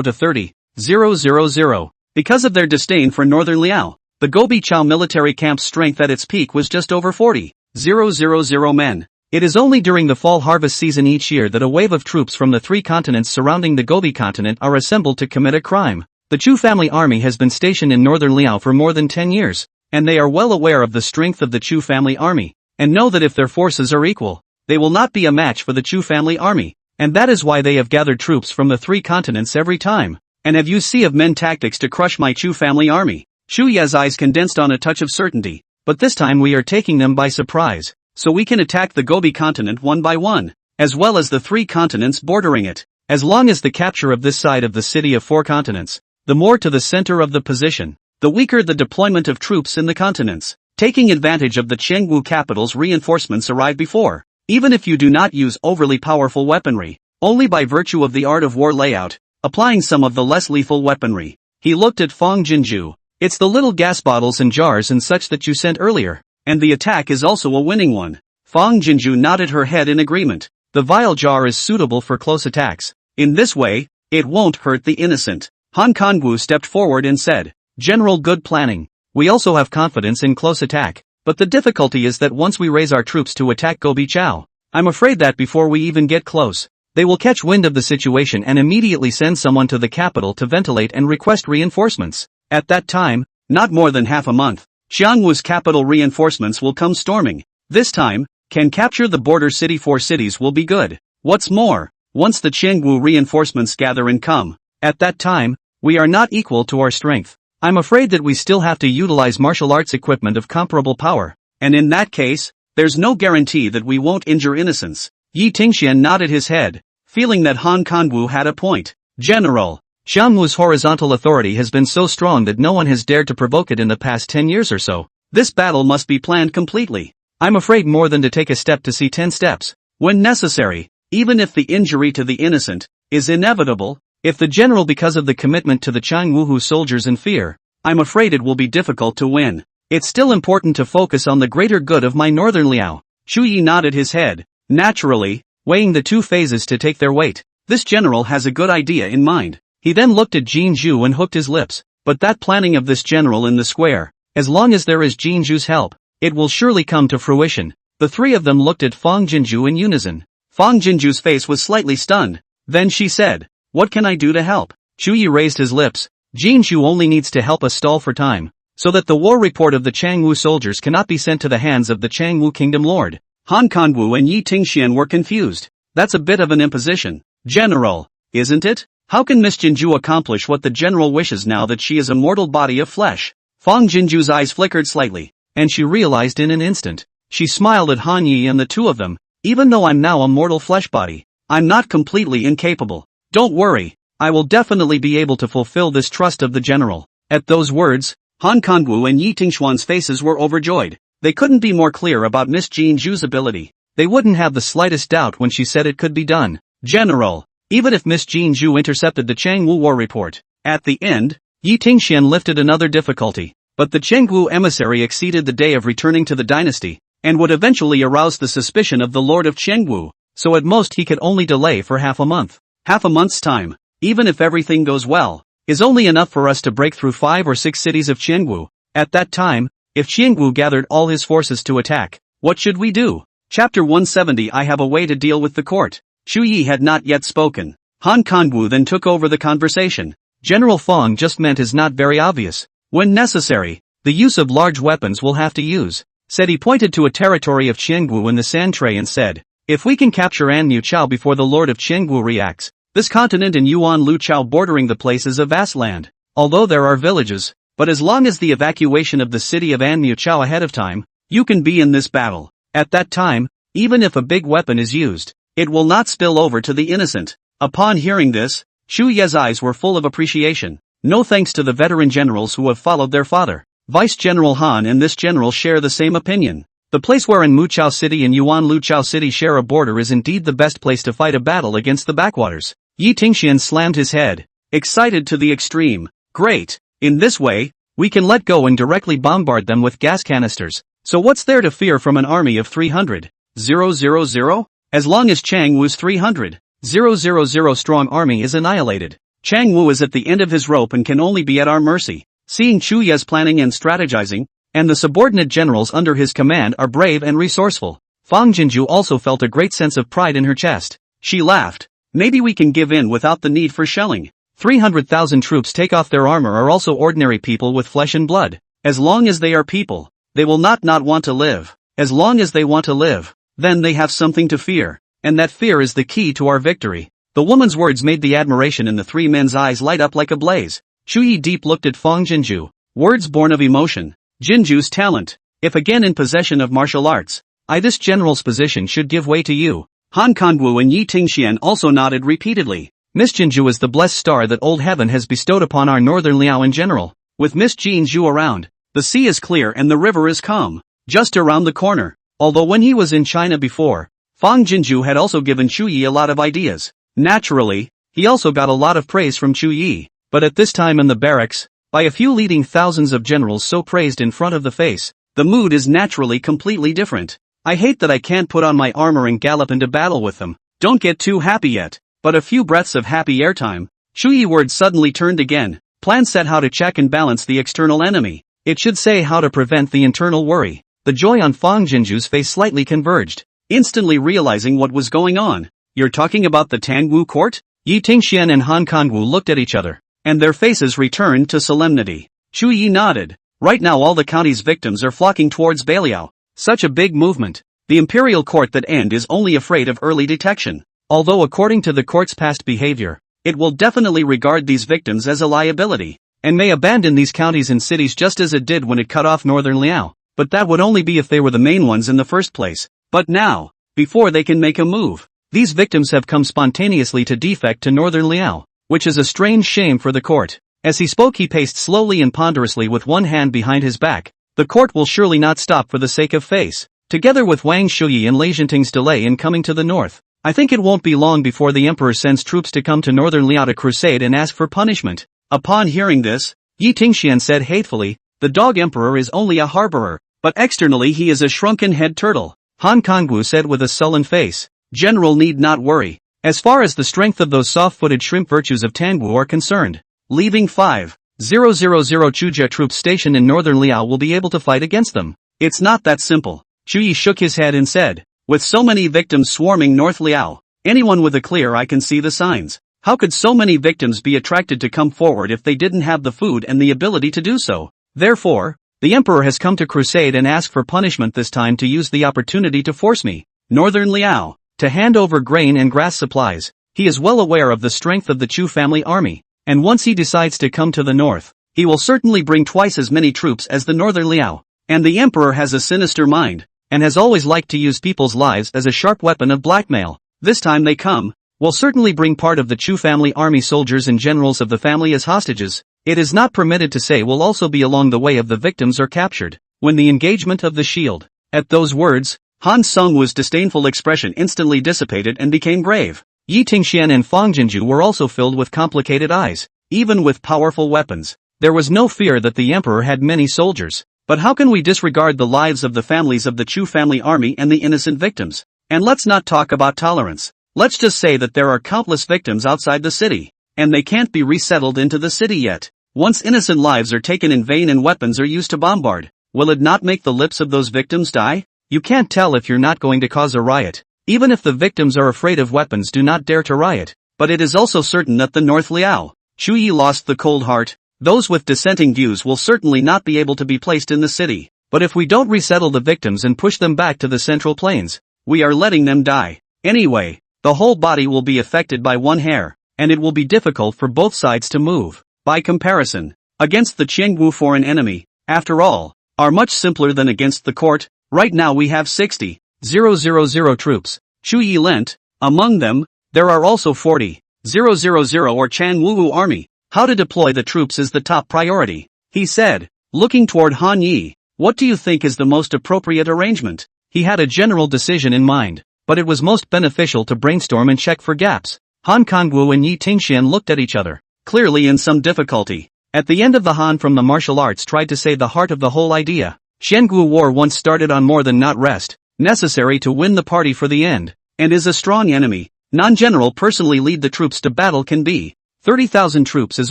to 30,000. Because of their disdain for northern Liao, the Gobichao military camp's strength at its peak was just over 40,000 men. It is only during the fall harvest season each year that a wave of troops from the 3 continents surrounding the Gobi continent are assembled to commit a crime. The Chu family army has been stationed in northern Liao for more than 10 years, and they are well aware of the strength of the Chu family army, and know that if their forces are equal, they will not be a match for the Chu family army, and that is why they have gathered troops from the 3 continents every time, and have used sea of men tactics to crush my Chu family army. Shu Ya's eyes condensed on a touch of certainty, but this time we are taking them by surprise, so we can attack the Gobi continent one by one, as well as the 3 continents bordering it. As long as the capture of this side of the city of 4 continents, the more to the center of the position, the weaker the deployment of troops in the continents. Taking advantage of the Chengwu capital's reinforcements arrive before, even if you do not use overly powerful weaponry, only by virtue of the art of war layout, applying some of the less lethal weaponry. He looked at Fang Jinju. It's the little gas bottles and jars and such that you sent earlier, and the attack is also a winning one. Fang Jinju nodded her head in agreement. The vial jar is suitable for close attacks. In this way, it won't hurt the innocent. Han Kangwu stepped forward and said, "General, good planning. We also have confidence in close attack, but the difficulty is that once we raise our troops to attack Gobichao, I'm afraid that before we even get close, they will catch wind of the situation and immediately send someone to the capital to ventilate and request reinforcements. At that time, not more than half a month, Xiangwu's capital reinforcements will come storming. This time, can capture the border city 4 cities will be good. What's more, once the Chengwu reinforcements gather and come, at that time, we are not equal to our strength. I'm afraid that we still have to utilize martial arts equipment of comparable power, and in that case, there's no guarantee that we won't injure innocents." Yi Tingxian nodded his head, feeling that Han Kangwu had a point. "General, Xiangwu's horizontal authority has been so strong that no one has dared to provoke it in the past 10 years or so. This battle must be planned completely. I'm afraid more than to take a step to see 10 steps. When necessary, even if the injury to the innocent is inevitable, if the general because of the commitment to the Changwu soldiers in fear, I'm afraid it will be difficult to win. It's still important to focus on the greater good of my northern Liao." Shu Yi nodded his head, naturally, weighing the 2 phases to take their weight. This general has a good idea in mind. He then looked at Jinju and hooked his lips. But that planning of this general in the square, as long as there is Jinju's help, it will surely come to fruition. The 3 of them looked at Fang Jinju in unison. Fang Jinju's face was slightly stunned. Then she said, "What can I do to help?" Shu Yi raised his lips. "Jinju only needs to help us stall for time, so that the war report of the Changwu soldiers cannot be sent to the hands of the Changwu kingdom lord." Han Kangwu and Yi Tingxian were confused. That's a bit of an imposition, General, isn't it? How can Miss Jinju accomplish what the general wishes now that she is a mortal body of flesh? Fang Jinju's eyes flickered slightly, and she realized in an instant. She smiled at Han Yi and the 2 of them. "Even though I'm now a mortal flesh body, I'm not completely incapable. Don't worry, I will definitely be able to fulfill this trust of the general." At those words, Han Kangwu and Yi Tingxuan's faces were overjoyed. They couldn't be more clear about Miss Jinju's ability. They wouldn't have the slightest doubt when she said it could be done. "General, even if Miss Jinju intercepted the Changwu war report, at the end, Yi Tingxian lifted another difficulty. But the Chengwu emissary exceeded the day of returning to the dynasty. and would eventually arouse the suspicion of the Lord of Chengwu, so at most he could only delay for half a month. Half a month's time, even if everything goes well, is only enough for us to break through 5 or 6 cities of Chengwu. At that time, if Chengwu gathered all his forces to attack, what should we do? Chapter 170. I have a way to deal with the court. Chu Yi had not yet spoken. Han Kangwu then took over the conversation. General Fong just meant is not very obvious. When necessary, the use of large weapons will have to use. Said he pointed to a territory of Chengwu in the sand tray and said, if we can capture An Mu Chao before the Lord of Chengwu reacts, this continent and Yuan Lu Chao bordering the place is a vast land. Although there are villages, but as long as the evacuation of the city of An Mu Chao ahead of time, you can be in this battle. At that time, even if a big weapon is used, it will not spill over to the innocent. Upon hearing this, Chu Ye's eyes were full of appreciation. No thanks to the veteran generals who have followed their father. Vice General Han and this general share the same opinion. The place where An Mu Chao City and Yuan Lu Chao City share a border is indeed the best place to fight a battle against the backwaters. Yi Tingxian slammed his head, excited to the extreme. Great! In this way, we can let go and directly bombard them with gas canisters. So what's there to fear from an army of 300,000? As long as Chang Wu's 300,000 strong army is annihilated, Chang Wu is at the end of his rope and can only be at our mercy. Seeing Chu Ye's planning and strategizing, and the subordinate generals under his command are brave and resourceful, Fang Jinju also felt a great sense of pride in her chest. She laughed. Maybe we can give in without the need for shelling. 300,000 troops take off their armor are also ordinary people with flesh and blood. As long as they are people, they will not want to live. As long as they want to live, then they have something to fear, and that fear is the key to our victory. The woman's words made the admiration in the three men's eyes light up like a blaze. Chu Yi deep looked at Fang Jinju. Words born of emotion. Jinju's talent. If again in possession of martial arts, this general's position should give way to you. Han Kangwu and Yi Tingxian also nodded repeatedly. Miss Jinju is the blessed star that old heaven has bestowed upon our northern Liao in general. With Miss Jinju around, the sea is clear and the river is calm. Just around the corner. Although when he was in China before, Fang Jinju had also given Chu Yi a lot of ideas. Naturally, he also got a lot of praise from Chu Yi. But at this time in the barracks, by a few leading thousands of generals so praised in front of the face, the mood is naturally completely different. I hate that I can't put on my armor and gallop into battle with them. Don't get too happy yet. But a few breaths of happy airtime. Chu Yi words suddenly turned again. Plan set how to check and balance the external enemy. It should say how to prevent the internal worry. The joy on Fang Jinju's face slightly converged, instantly realizing what was going on. You're talking about the Tangwu court? Yi Tingxian and Han Kangwu looked at each other, and their faces returned to solemnity. Chu Yi nodded. Right now all the county's victims are flocking towards Beiliao. Such a big movement. The imperial court that end is only afraid of early detection. Although according to the court's past behavior, it will definitely regard these victims as a liability, and may abandon these counties and cities just as it did when it cut off northern Liao. But that would only be if they were the main ones in the first place. But now, before they can make a move, these victims have come spontaneously to defect to northern Liao, which is a strange shame for the court. As he spoke he paced slowly and ponderously with one hand behind his back. The court will surely not stop for the sake of face. Together with Wang Shuyi and Lei Jinting's delay in coming to the north, I think it won't be long before the emperor sends troops to come to northern Liao to crusade and ask for punishment. Upon hearing this, Yi Tingxian said hatefully, the dog emperor is only a harborer, but externally he is a shrunken head turtle. Han Kangwu said with a sullen face, General need not worry. As far as the strength of those soft-footed shrimp virtues of Tangwu are concerned, leaving 5,000 Chujia troops stationed in northern Liao will be able to fight against them. It's not that simple. Chu Yi shook his head and said, with so many victims swarming North Liao, anyone with a clear eye can see the signs. How could so many victims be attracted to come forward if they didn't have the food and the ability to do so? Therefore, the emperor has come to crusade and ask for punishment this time to use the opportunity to force me, northern Liao, to hand over grain and grass supplies. He is well aware of the strength of the Chu family army, and once he decides to come to the north, he will certainly bring twice as many troops as the northern Liao. And the emperor has a sinister mind, and has always liked to use people's lives as a sharp weapon of blackmail. This time they come, will certainly bring part of the Chu family army soldiers and generals of the family as hostages. It is not permitted to say will also be along the way of the victims are captured, when the engagement of the shield. At those words, Han Sungwu's disdainful expression instantly dissipated and became grave. Yi Tingxian and Fang Jinju were also filled with complicated eyes. Even with powerful weapons, there was no fear that the emperor had many soldiers. But how can we disregard the lives of the families of the Chu family army and the innocent victims? And let's not talk about tolerance. Let's just say that there are countless victims outside the city, and they can't be resettled into the city yet. Once innocent lives are taken in vain and weapons are used to bombard, will it not make the lips of those victims die? You can't tell if you're not going to cause a riot. Even if the victims are afraid of weapons, do not dare to riot. But it is also certain that the North Liao, Chu Yi lost the cold heart. Those with dissenting views will certainly not be able to be placed in the city. But if we don't resettle the victims and push them back to the central plains, we are letting them die. Anyway, the whole body will be affected by one hair, and it will be difficult for both sides to move. By comparison, against the Qiangwu foreign enemy, after all, are much simpler than against the court. Right now we have 60,000 troops. Chu Yi lent. Among them, there are also 40,000 or Chan Wu army. How to deploy the troops is the top priority, he said, looking toward Han Yi. What do you think is the most appropriate arrangement? He had a general decision in mind, but it was most beneficial to brainstorm and check for gaps. Han Kangwu and Yi Tingxian looked at each other, clearly in some difficulty. At the end of the Han from the martial arts tried to say the heart of the whole idea. Xiangwu war once started on more than not rest, necessary to win the party for the end, and is a strong enemy. Non-general personally lead the troops to battle can be. 30,000 troops is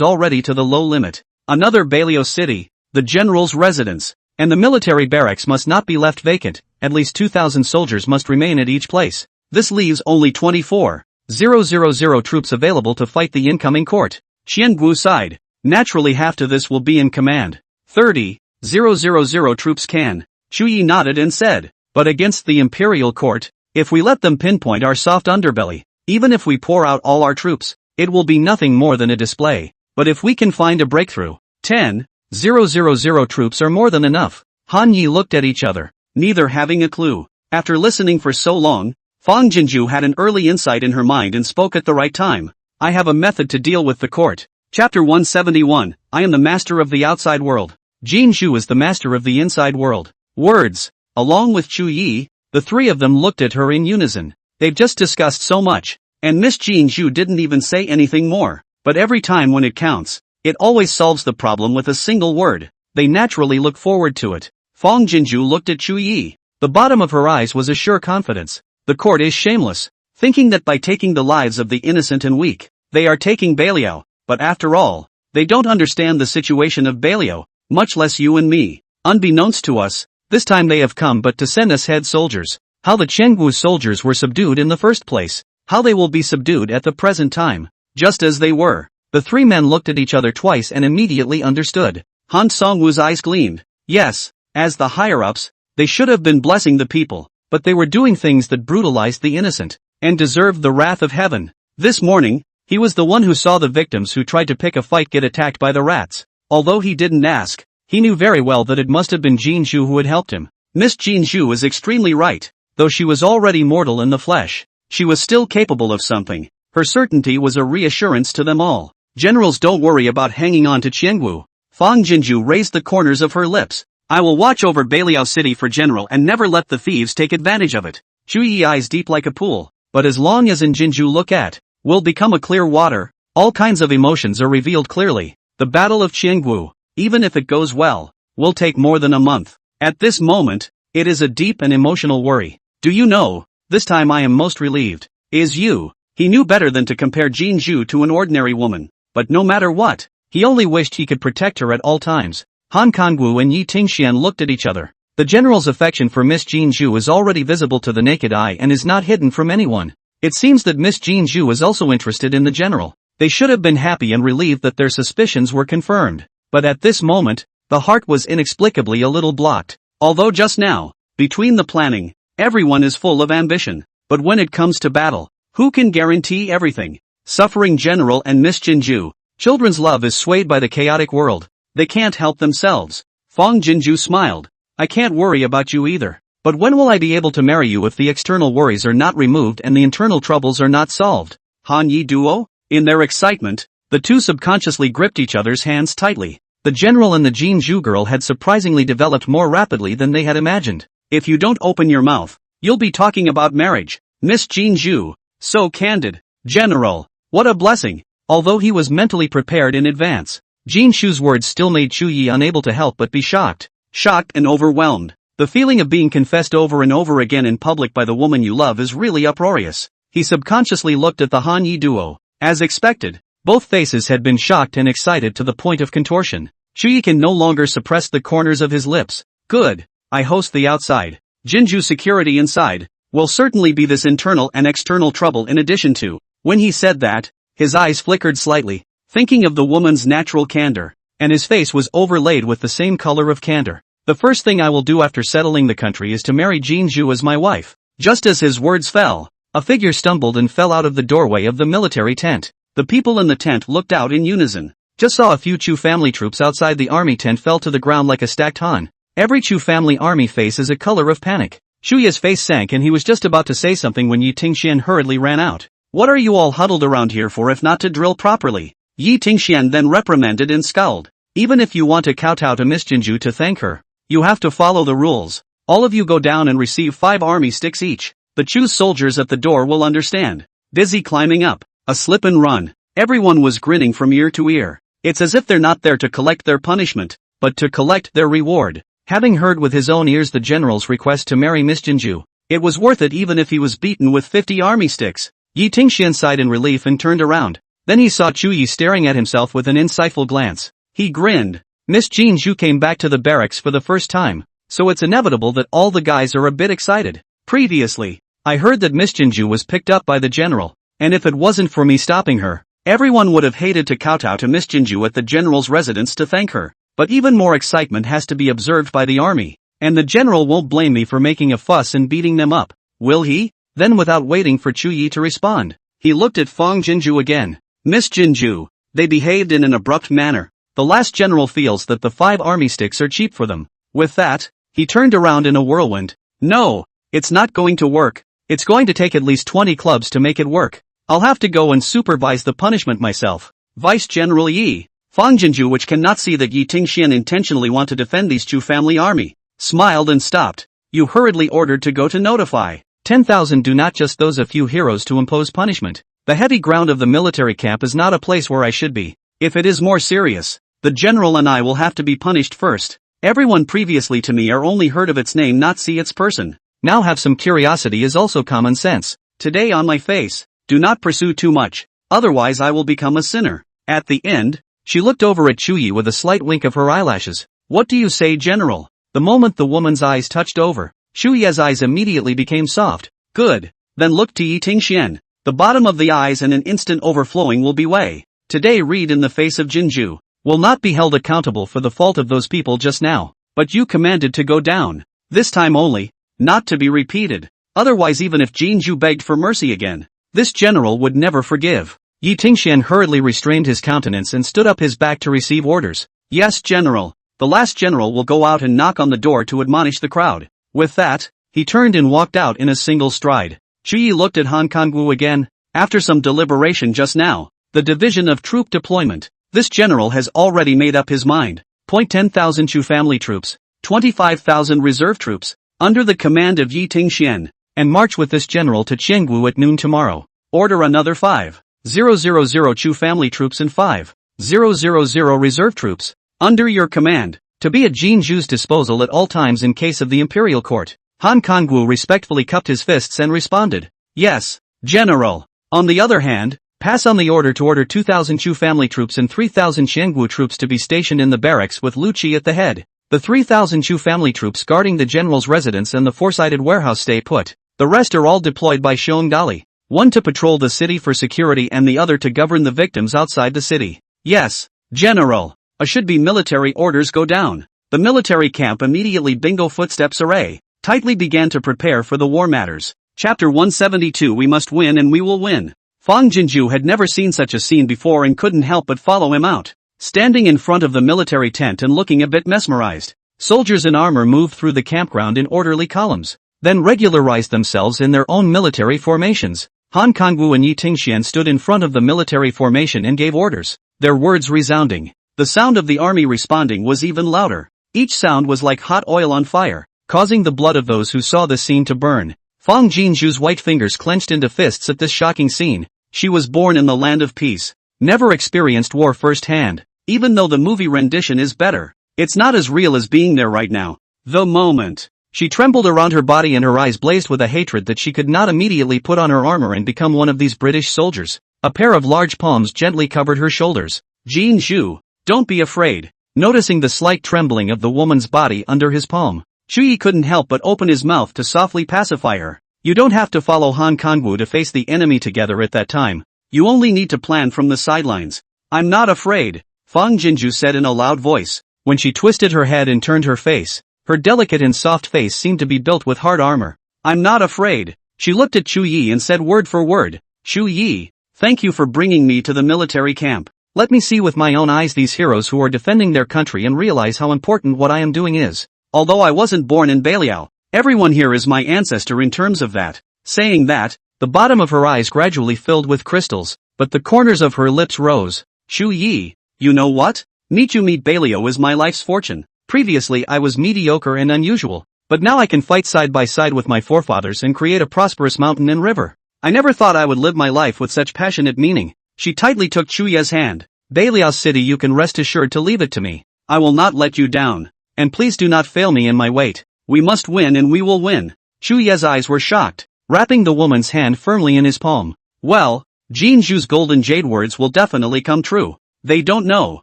already to the low limit. Another Bailio city, the general's residence, and the military barracks must not be left vacant. At least 2,000 soldiers must remain at each place. This leaves only 24,000 troops available to fight the incoming court. Qiangwu side, naturally half to this will be in command. 30,000 troops can. Chu Yi nodded and said, but against the imperial court, if we let them pinpoint our soft underbelly, even if we pour out all our troops, it will be nothing more than a display. But if we can find a breakthrough, 10,000 troops are more than enough. Han Yi looked at each other, neither having a clue. After listening for so long, Fang Jinju had an early insight in her mind and spoke at the right time. I have a method to deal with the court. Chapter 171, I am the master of the outside world. Jin Zhu is the master of the inside world. Words. Along with Chu Yi, the three of them looked at her in unison. They've just discussed so much, and Miss Jin Zhu didn't even say anything more. But every time when it counts, it always solves the problem with a single word. They naturally look forward to it. Fang Jinju looked at Chu Yi. The bottom of her eyes was a sure confidence. The court is shameless, thinking that by taking the lives of the innocent and weak, they are taking Bailiao. But after all, they don't understand the situation of Bailiao, much less you and me. Unbeknownst to us, this time they have come but to send us head soldiers. How the Qiangwu soldiers were subdued in the first place. How they will be subdued at the present time. Just as they were. The three men looked at each other twice and immediately understood. Han Songwu's eyes gleamed. Yes, as the higher-ups, they should have been blessing the people, but they were doing things that brutalized the innocent, and deserved the wrath of heaven. This morning, he was the one who saw the victims who tried to pick a fight get attacked by the rats. Although he didn't ask, he knew very well that it must have been Jin Zhu who had helped him. Miss Jin Zhu is extremely right. Though she was already mortal in the flesh, she was still capable of something. Her certainty was a reassurance to them all. Generals don't worry about hanging on to Qiangwu. Fang Jinju raised the corners of her lips. I will watch over Bailiao City for general and never let the thieves take advantage of it. Chu Yi eyes deep like a pool, but as long as in Jinju look at, will become a clear water. All kinds of emotions are revealed clearly. The battle of Qiangwu, even if it goes well, will take more than a month. At this moment, it is a deep and emotional worry. Do you know, this time I am most relieved. Is you. He knew better than to compare Jin Zhu to an ordinary woman. But no matter what, he only wished he could protect her at all times. Han Kangwu and Yi Tingxian looked at each other. The general's affection for Miss Jin Zhu is already visible to the naked eye and is not hidden from anyone. It seems that Miss Jin Zhu is also interested in the general. They should have been happy and relieved that their suspicions were confirmed. But at this moment, the heart was inexplicably a little blocked. Although just now, between the planning, everyone is full of ambition. But when it comes to battle, who can guarantee everything? Suffering general and Miss Jinju. Children's love is swayed by the chaotic world. They can't help themselves. Fang Jinju smiled. I can't worry about you either. But when will I be able to marry you if the external worries are not removed and the internal troubles are not solved? Han Yi duo? In their excitement, the two subconsciously gripped each other's hands tightly. The general and the Jinju girl had surprisingly developed more rapidly than they had imagined. If you don't open your mouth, you'll be talking about marriage. Miss Jinju, so candid. General. What a blessing! Although he was mentally prepared in advance, Jin Shu's words still made Chu Yi unable to help but be shocked. shocked and overwhelmed. The feeling of being confessed over and over again in public by the woman you love is really uproarious. He subconsciously looked at the Han Yi duo. As expected, both faces had been shocked and excited to the point of contortion. Chuyi can no longer suppress the corners of his lips. Good. I host the outside. Jinju security inside. Will certainly be this internal and external trouble in addition to. When he said that, his eyes flickered slightly, thinking of the woman's natural candor, and his face was overlaid with the same color of candor. The first thing I will do after settling the country is to marry Jinju as my wife. Just as his words fell, a figure stumbled and fell out of the doorway of the military tent. The people in the tent looked out in unison. Just saw a few Chu family troops outside the army tent fell to the ground like a stacked Han. Every Chu family army face is a color of panic. Shuya's face sank and he was just about to say something when Yi Tingxian hurriedly ran out. What are you all huddled around here for if not to drill properly? Yi Tingxian then reprimanded and scowled. Even if you want to kowtow to Miss Jinju to thank her, you have to follow the rules. All of you go down and receive 5 army sticks each. The Chu's soldiers at the door will understand. Dizzy climbing up. A slip and run. Everyone was grinning from ear to ear. It's as if they're not there to collect their punishment, but to collect their reward. Having heard with his own ears the general's request to marry Miss Jinju, it was worth it even if he was beaten with 50 army sticks. Yi Tingxian sighed in relief and turned around. Then he saw Chu Yi staring at himself with an insightful glance. He grinned. Miss Jinju came back to the barracks for the first time, so it's inevitable that all the guys are a bit excited. Previously, I heard that Miss Jinju was picked up by the general, and if it wasn't for me stopping her, everyone would have hated to kowtow to Miss Jinju at the general's residence to thank her. But even more excitement has to be observed by the army, and the general won't blame me for making a fuss and beating them up, will he? Then without waiting for Chu Yi to respond, he looked at Fang Jinju again. Miss Jinju, they behaved in an abrupt manner. The last general feels that the 5 army sticks are cheap for them. With that, he turned around in a whirlwind. No, it's not going to work. It's going to take at least 20 clubs to make it work. I'll have to go and supervise the punishment myself. Vice General Yi. Fang Jinju, which cannot see that Yi Tingxian intentionally want to defend these Chu family army, smiled and stopped. You hurriedly ordered to go to notify. 10,000 do not just those a few heroes to impose punishment. The heavy ground of the military camp is not a place where I should be. If it is more serious, the general and I will have to be punished first. Everyone previously to me are only heard of its name, not see its person. Now have some curiosity is also common sense. Today on my face, do not pursue too much, otherwise I will become a sinner. At the end, she looked over at Chu Yi with a slight wink of her eyelashes. What do you say, General? The moment the woman's eyes touched over, Chu Yi's eyes immediately became soft. Good. Then look to Yi Tingxian. The bottom of the eyes and an instant overflowing will be way. Today read in the face of Jinju. Will not be held accountable for the fault of those people just now. But you commanded to go down. This time only. Not to be repeated. Otherwise even if Jinju begged for mercy again, this general would never forgive. Yi Tingxian hurriedly restrained his countenance and stood up his back to receive orders. Yes, General. The last general will go out and knock on the door to admonish the crowd. With that, he turned and walked out in a single stride. Chu Yi looked at Han Kangwu again. After some deliberation just now, the division of troop deployment. This general has already made up his mind. 10,000 Chu family troops, 25,000 reserve troops, under the command of Yi Tingxian, and march with this general to Qiangwu at noon tomorrow. Order another 5,000 Chu family troops and 5,000 reserve troops, under your command, to be at Jinju's disposal at all times in case of the imperial court. Han Kangwu respectfully cupped his fists and responded, yes, General. On the other hand, pass on the order to order 2,000 Chu family troops and 3,000 Qiangwu troops to be stationed in the barracks with Lu Qi at the head. The 3,000 Chu family troops guarding the general's residence and the four-sided warehouse stay put. The rest are all deployed by Xiongdali. One to patrol the city for security and the other to govern the victims outside the city. Yes, General. Should be military orders go down. The military camp immediately bingo footsteps array. Tightly began to prepare for the war matters. Chapter 172. We must win and we will win. Fang Jinju had never seen such a scene before and couldn't help but follow him out. Standing in front of the military tent and looking a bit mesmerized, soldiers in armor moved through the campground in orderly columns, then regularized themselves in their own military formations. Han Kangwu and Yi Tingxian stood in front of the military formation and gave orders, their words resounding. The sound of the army responding was even louder. Each sound was like hot oil on fire, causing the blood of those who saw the scene to burn. Fang Jinju's white fingers clenched into fists at this shocking scene. She was born in the land of peace, never experienced war firsthand, even though the movie rendition is better. It's not as real as being there right now. The moment. She trembled around her body and her eyes blazed with a hatred that she could not immediately put on her armor and become one of these British soldiers. A pair of large palms gently covered her shoulders. Jin Zhu, don't be afraid. Noticing the slight trembling of the woman's body under his palm, Chuyi couldn't help but open his mouth to softly pacify her. You don't have to follow Han Kangwu to face the enemy together at that time. You only need to plan from the sidelines. I'm not afraid, Fang Jinju said in a loud voice. When she twisted her head and turned her face, her delicate and soft face seemed to be built with hard armor. I'm not afraid. She looked at Chu Yi and said word for word, Chu Yi, thank you for bringing me to the military camp. Let me see with my own eyes these heroes who are defending their country and realize how important what I am doing is. Although I wasn't born in Beliao, everyone here is my ancestor in terms of that. Saying that, the bottom of her eyes gradually filled with crystals, but the corners of her lips rose. Chu Yi, you know what? Meet Beliao is my life's fortune. Previously I was mediocre and unusual, but now I can fight side by side with my forefathers and create a prosperous mountain and river. I never thought I would live my life with such passionate meaning. She tightly took Chuya's hand. Beliao City, you can rest assured to leave it to me. I will not let you down. And please do not fail me in my weight. We must win and we will win. Chuya's eyes were shocked, wrapping the woman's hand firmly in his palm. Well, Jin Zhu's golden jade words will definitely come true. They don't know.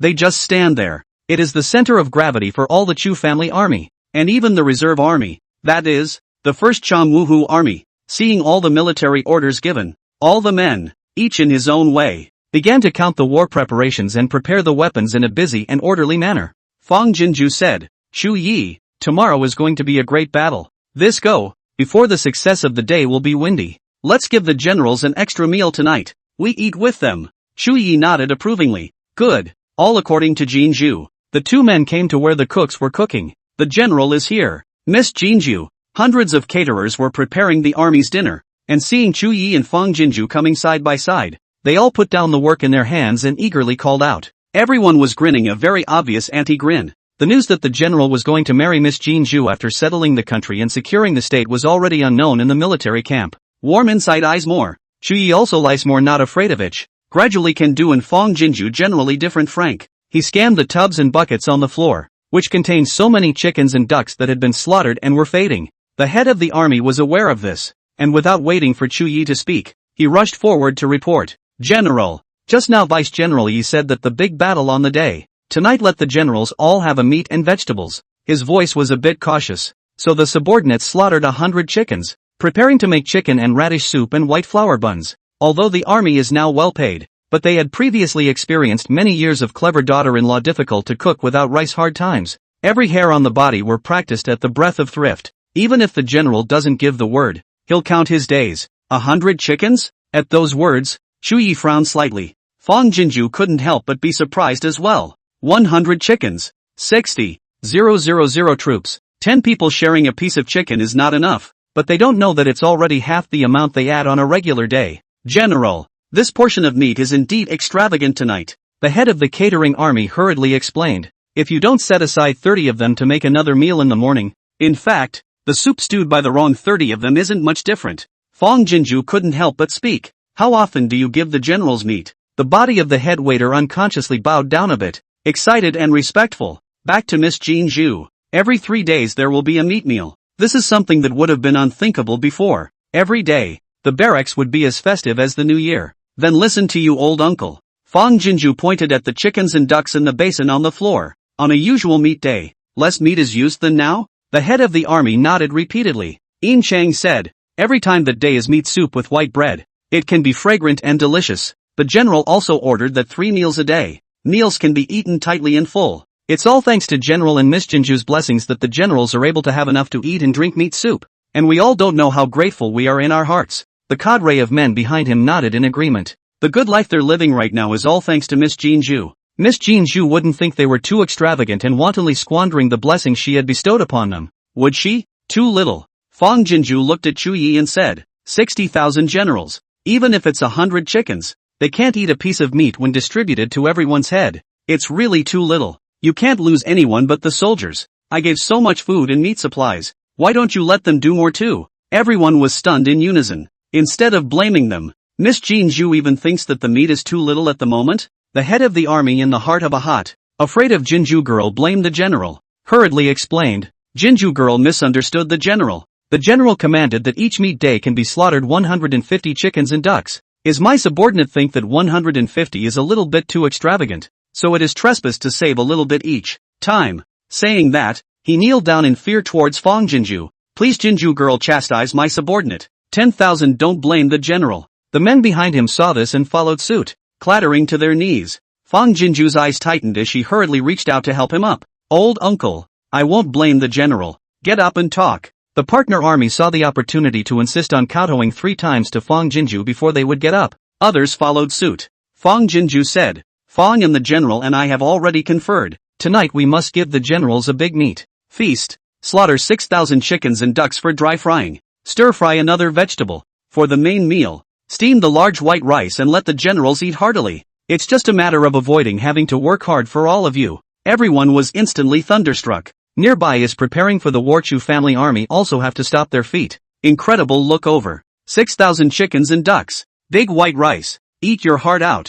They just stand there. It is the center of gravity for all the Chu family army, and even the reserve army. That is, the first Chang Wuhu army. Seeing all the military orders given, all the men, each in his own way, began to count the war preparations and prepare the weapons in a busy and orderly manner. Fang Jinju said, Chu Yi, tomorrow is going to be a great battle. This go, before the success of the day will be windy. Let's give the generals an extra meal tonight. We eat with them. Chu Yi nodded approvingly. Good, all according to Jin Zhu. The two men came to where the cooks were cooking. The general is here. Miss Jinju. Hundreds of caterers were preparing the army's dinner, and seeing Chu Yi and Fang Jinju coming side by side, they all put down the work in their hands and eagerly called out. Everyone was grinning a very obvious anti-grin. The news that the general was going to marry Miss Jinju after settling the country and securing the state was already unknown in the military camp. Warm inside eyes more. Chu Yi also lies more not afraid of it. Gradually can do and Fang Jinju generally different frank. He scanned the tubs and buckets on the floor, which contained so many chickens and ducks that had been slaughtered and were fading. The head of the army was aware of this, and without waiting for Chu Yi to speak, he rushed forward to report. General, just now Vice General Yi said that the big battle on the day. Tonight let the generals all have a meat and vegetables. His voice was a bit cautious, so the subordinates slaughtered 100 chickens, preparing to make chicken and radish soup and white flour buns. Although the army is now well paid, but they had previously experienced many years of clever daughter-in-law difficult to cook without rice hard times. Every hair on the body were practiced at the breath of thrift. Even if the general doesn't give the word, he'll count his days. 100 chickens? At those words, Chu Yi frowned slightly. Fang Jinju couldn't help but be surprised as well. 100 chickens. 60,000 troops. 10 people sharing a piece of chicken is not enough, but they don't know that it's already half the amount they add on a regular day. General, this portion of meat is indeed extravagant tonight. The head of the catering army hurriedly explained. If you don't set aside 30 of them to make another meal in the morning, in fact, the soup stewed by the wrong 30 of them isn't much different. Fang Jinju couldn't help but speak. How often do you give the generals meat? The body of the head waiter unconsciously bowed down a bit, excited and respectful. Back to Miss Jin Zhu. Every 3 days there will be a meat meal. This is something that would have been unthinkable before. Every day, the barracks would be as festive as the new year. Then listen to you old uncle. Fang Jinju pointed at the chickens and ducks in the basin on the floor. On a usual meat day, less meat is used than now? The head of the army nodded repeatedly. Yin Chang said, every time that day is meat soup with white bread. It can be fragrant and delicious. The general also ordered that 3 meals a day. Meals can be eaten tightly and full. It's all thanks to General and Miss Jinju's blessings that the generals are able to have enough to eat and drink meat soup. And we all don't know how grateful we are in our hearts. The cadre of men behind him nodded in agreement. The good life they're living right now is all thanks to Miss Jinju. Miss Jinju wouldn't think they were too extravagant and wantonly squandering the blessings she had bestowed upon them, would she? Too little. Fang Jinju looked at Chu Yi and said, 60,000 generals. Even if it's 100 chickens, they can't eat a piece of meat when distributed to everyone's head. It's really too little. You can't lose anyone but the soldiers. I gave so much food and meat supplies. Why don't you let them do more too? Everyone was stunned in unison. Instead of blaming them, Miss Jin Zhu even thinks that the meat is too little at the moment. The head of the army in the heart of a hot, Afraid of Jinju girl blamed the general. Hurriedly explained. Jinju girl misunderstood the general. The general commanded that each meat day can be slaughtered 150 chickens and ducks. Is my subordinate think that 150 is a little bit too extravagant, so it is trespass to save a little bit each time. Saying that, he kneeled down in fear towards Fong Jinju. Please Jinju girl chastise my subordinate. 10,000 don't blame the general. The men behind him saw this and followed suit, clattering to their knees. Fong Jinju's eyes tightened as she hurriedly reached out to help him up. Old uncle, I won't blame the general. Get up and talk. The partner army saw the opportunity to insist on kowtowing 3 times to Fong Jinju before they would get up. Others followed suit. Fong Jinju said, Fong and the general and I have already conferred. Tonight we must give the generals a big meat feast. Slaughter 6,000 chickens and ducks for dry frying. Stir fry another vegetable. For the main meal, steam the large white rice and let the generals eat heartily. It's just a matter of avoiding having to work hard for all of you. Everyone was instantly thunderstruck. Nearby is preparing for the Warchu family army also have to stop their feet. Incredible look over. 6,000 chickens and ducks. Big white rice. Eat your heart out.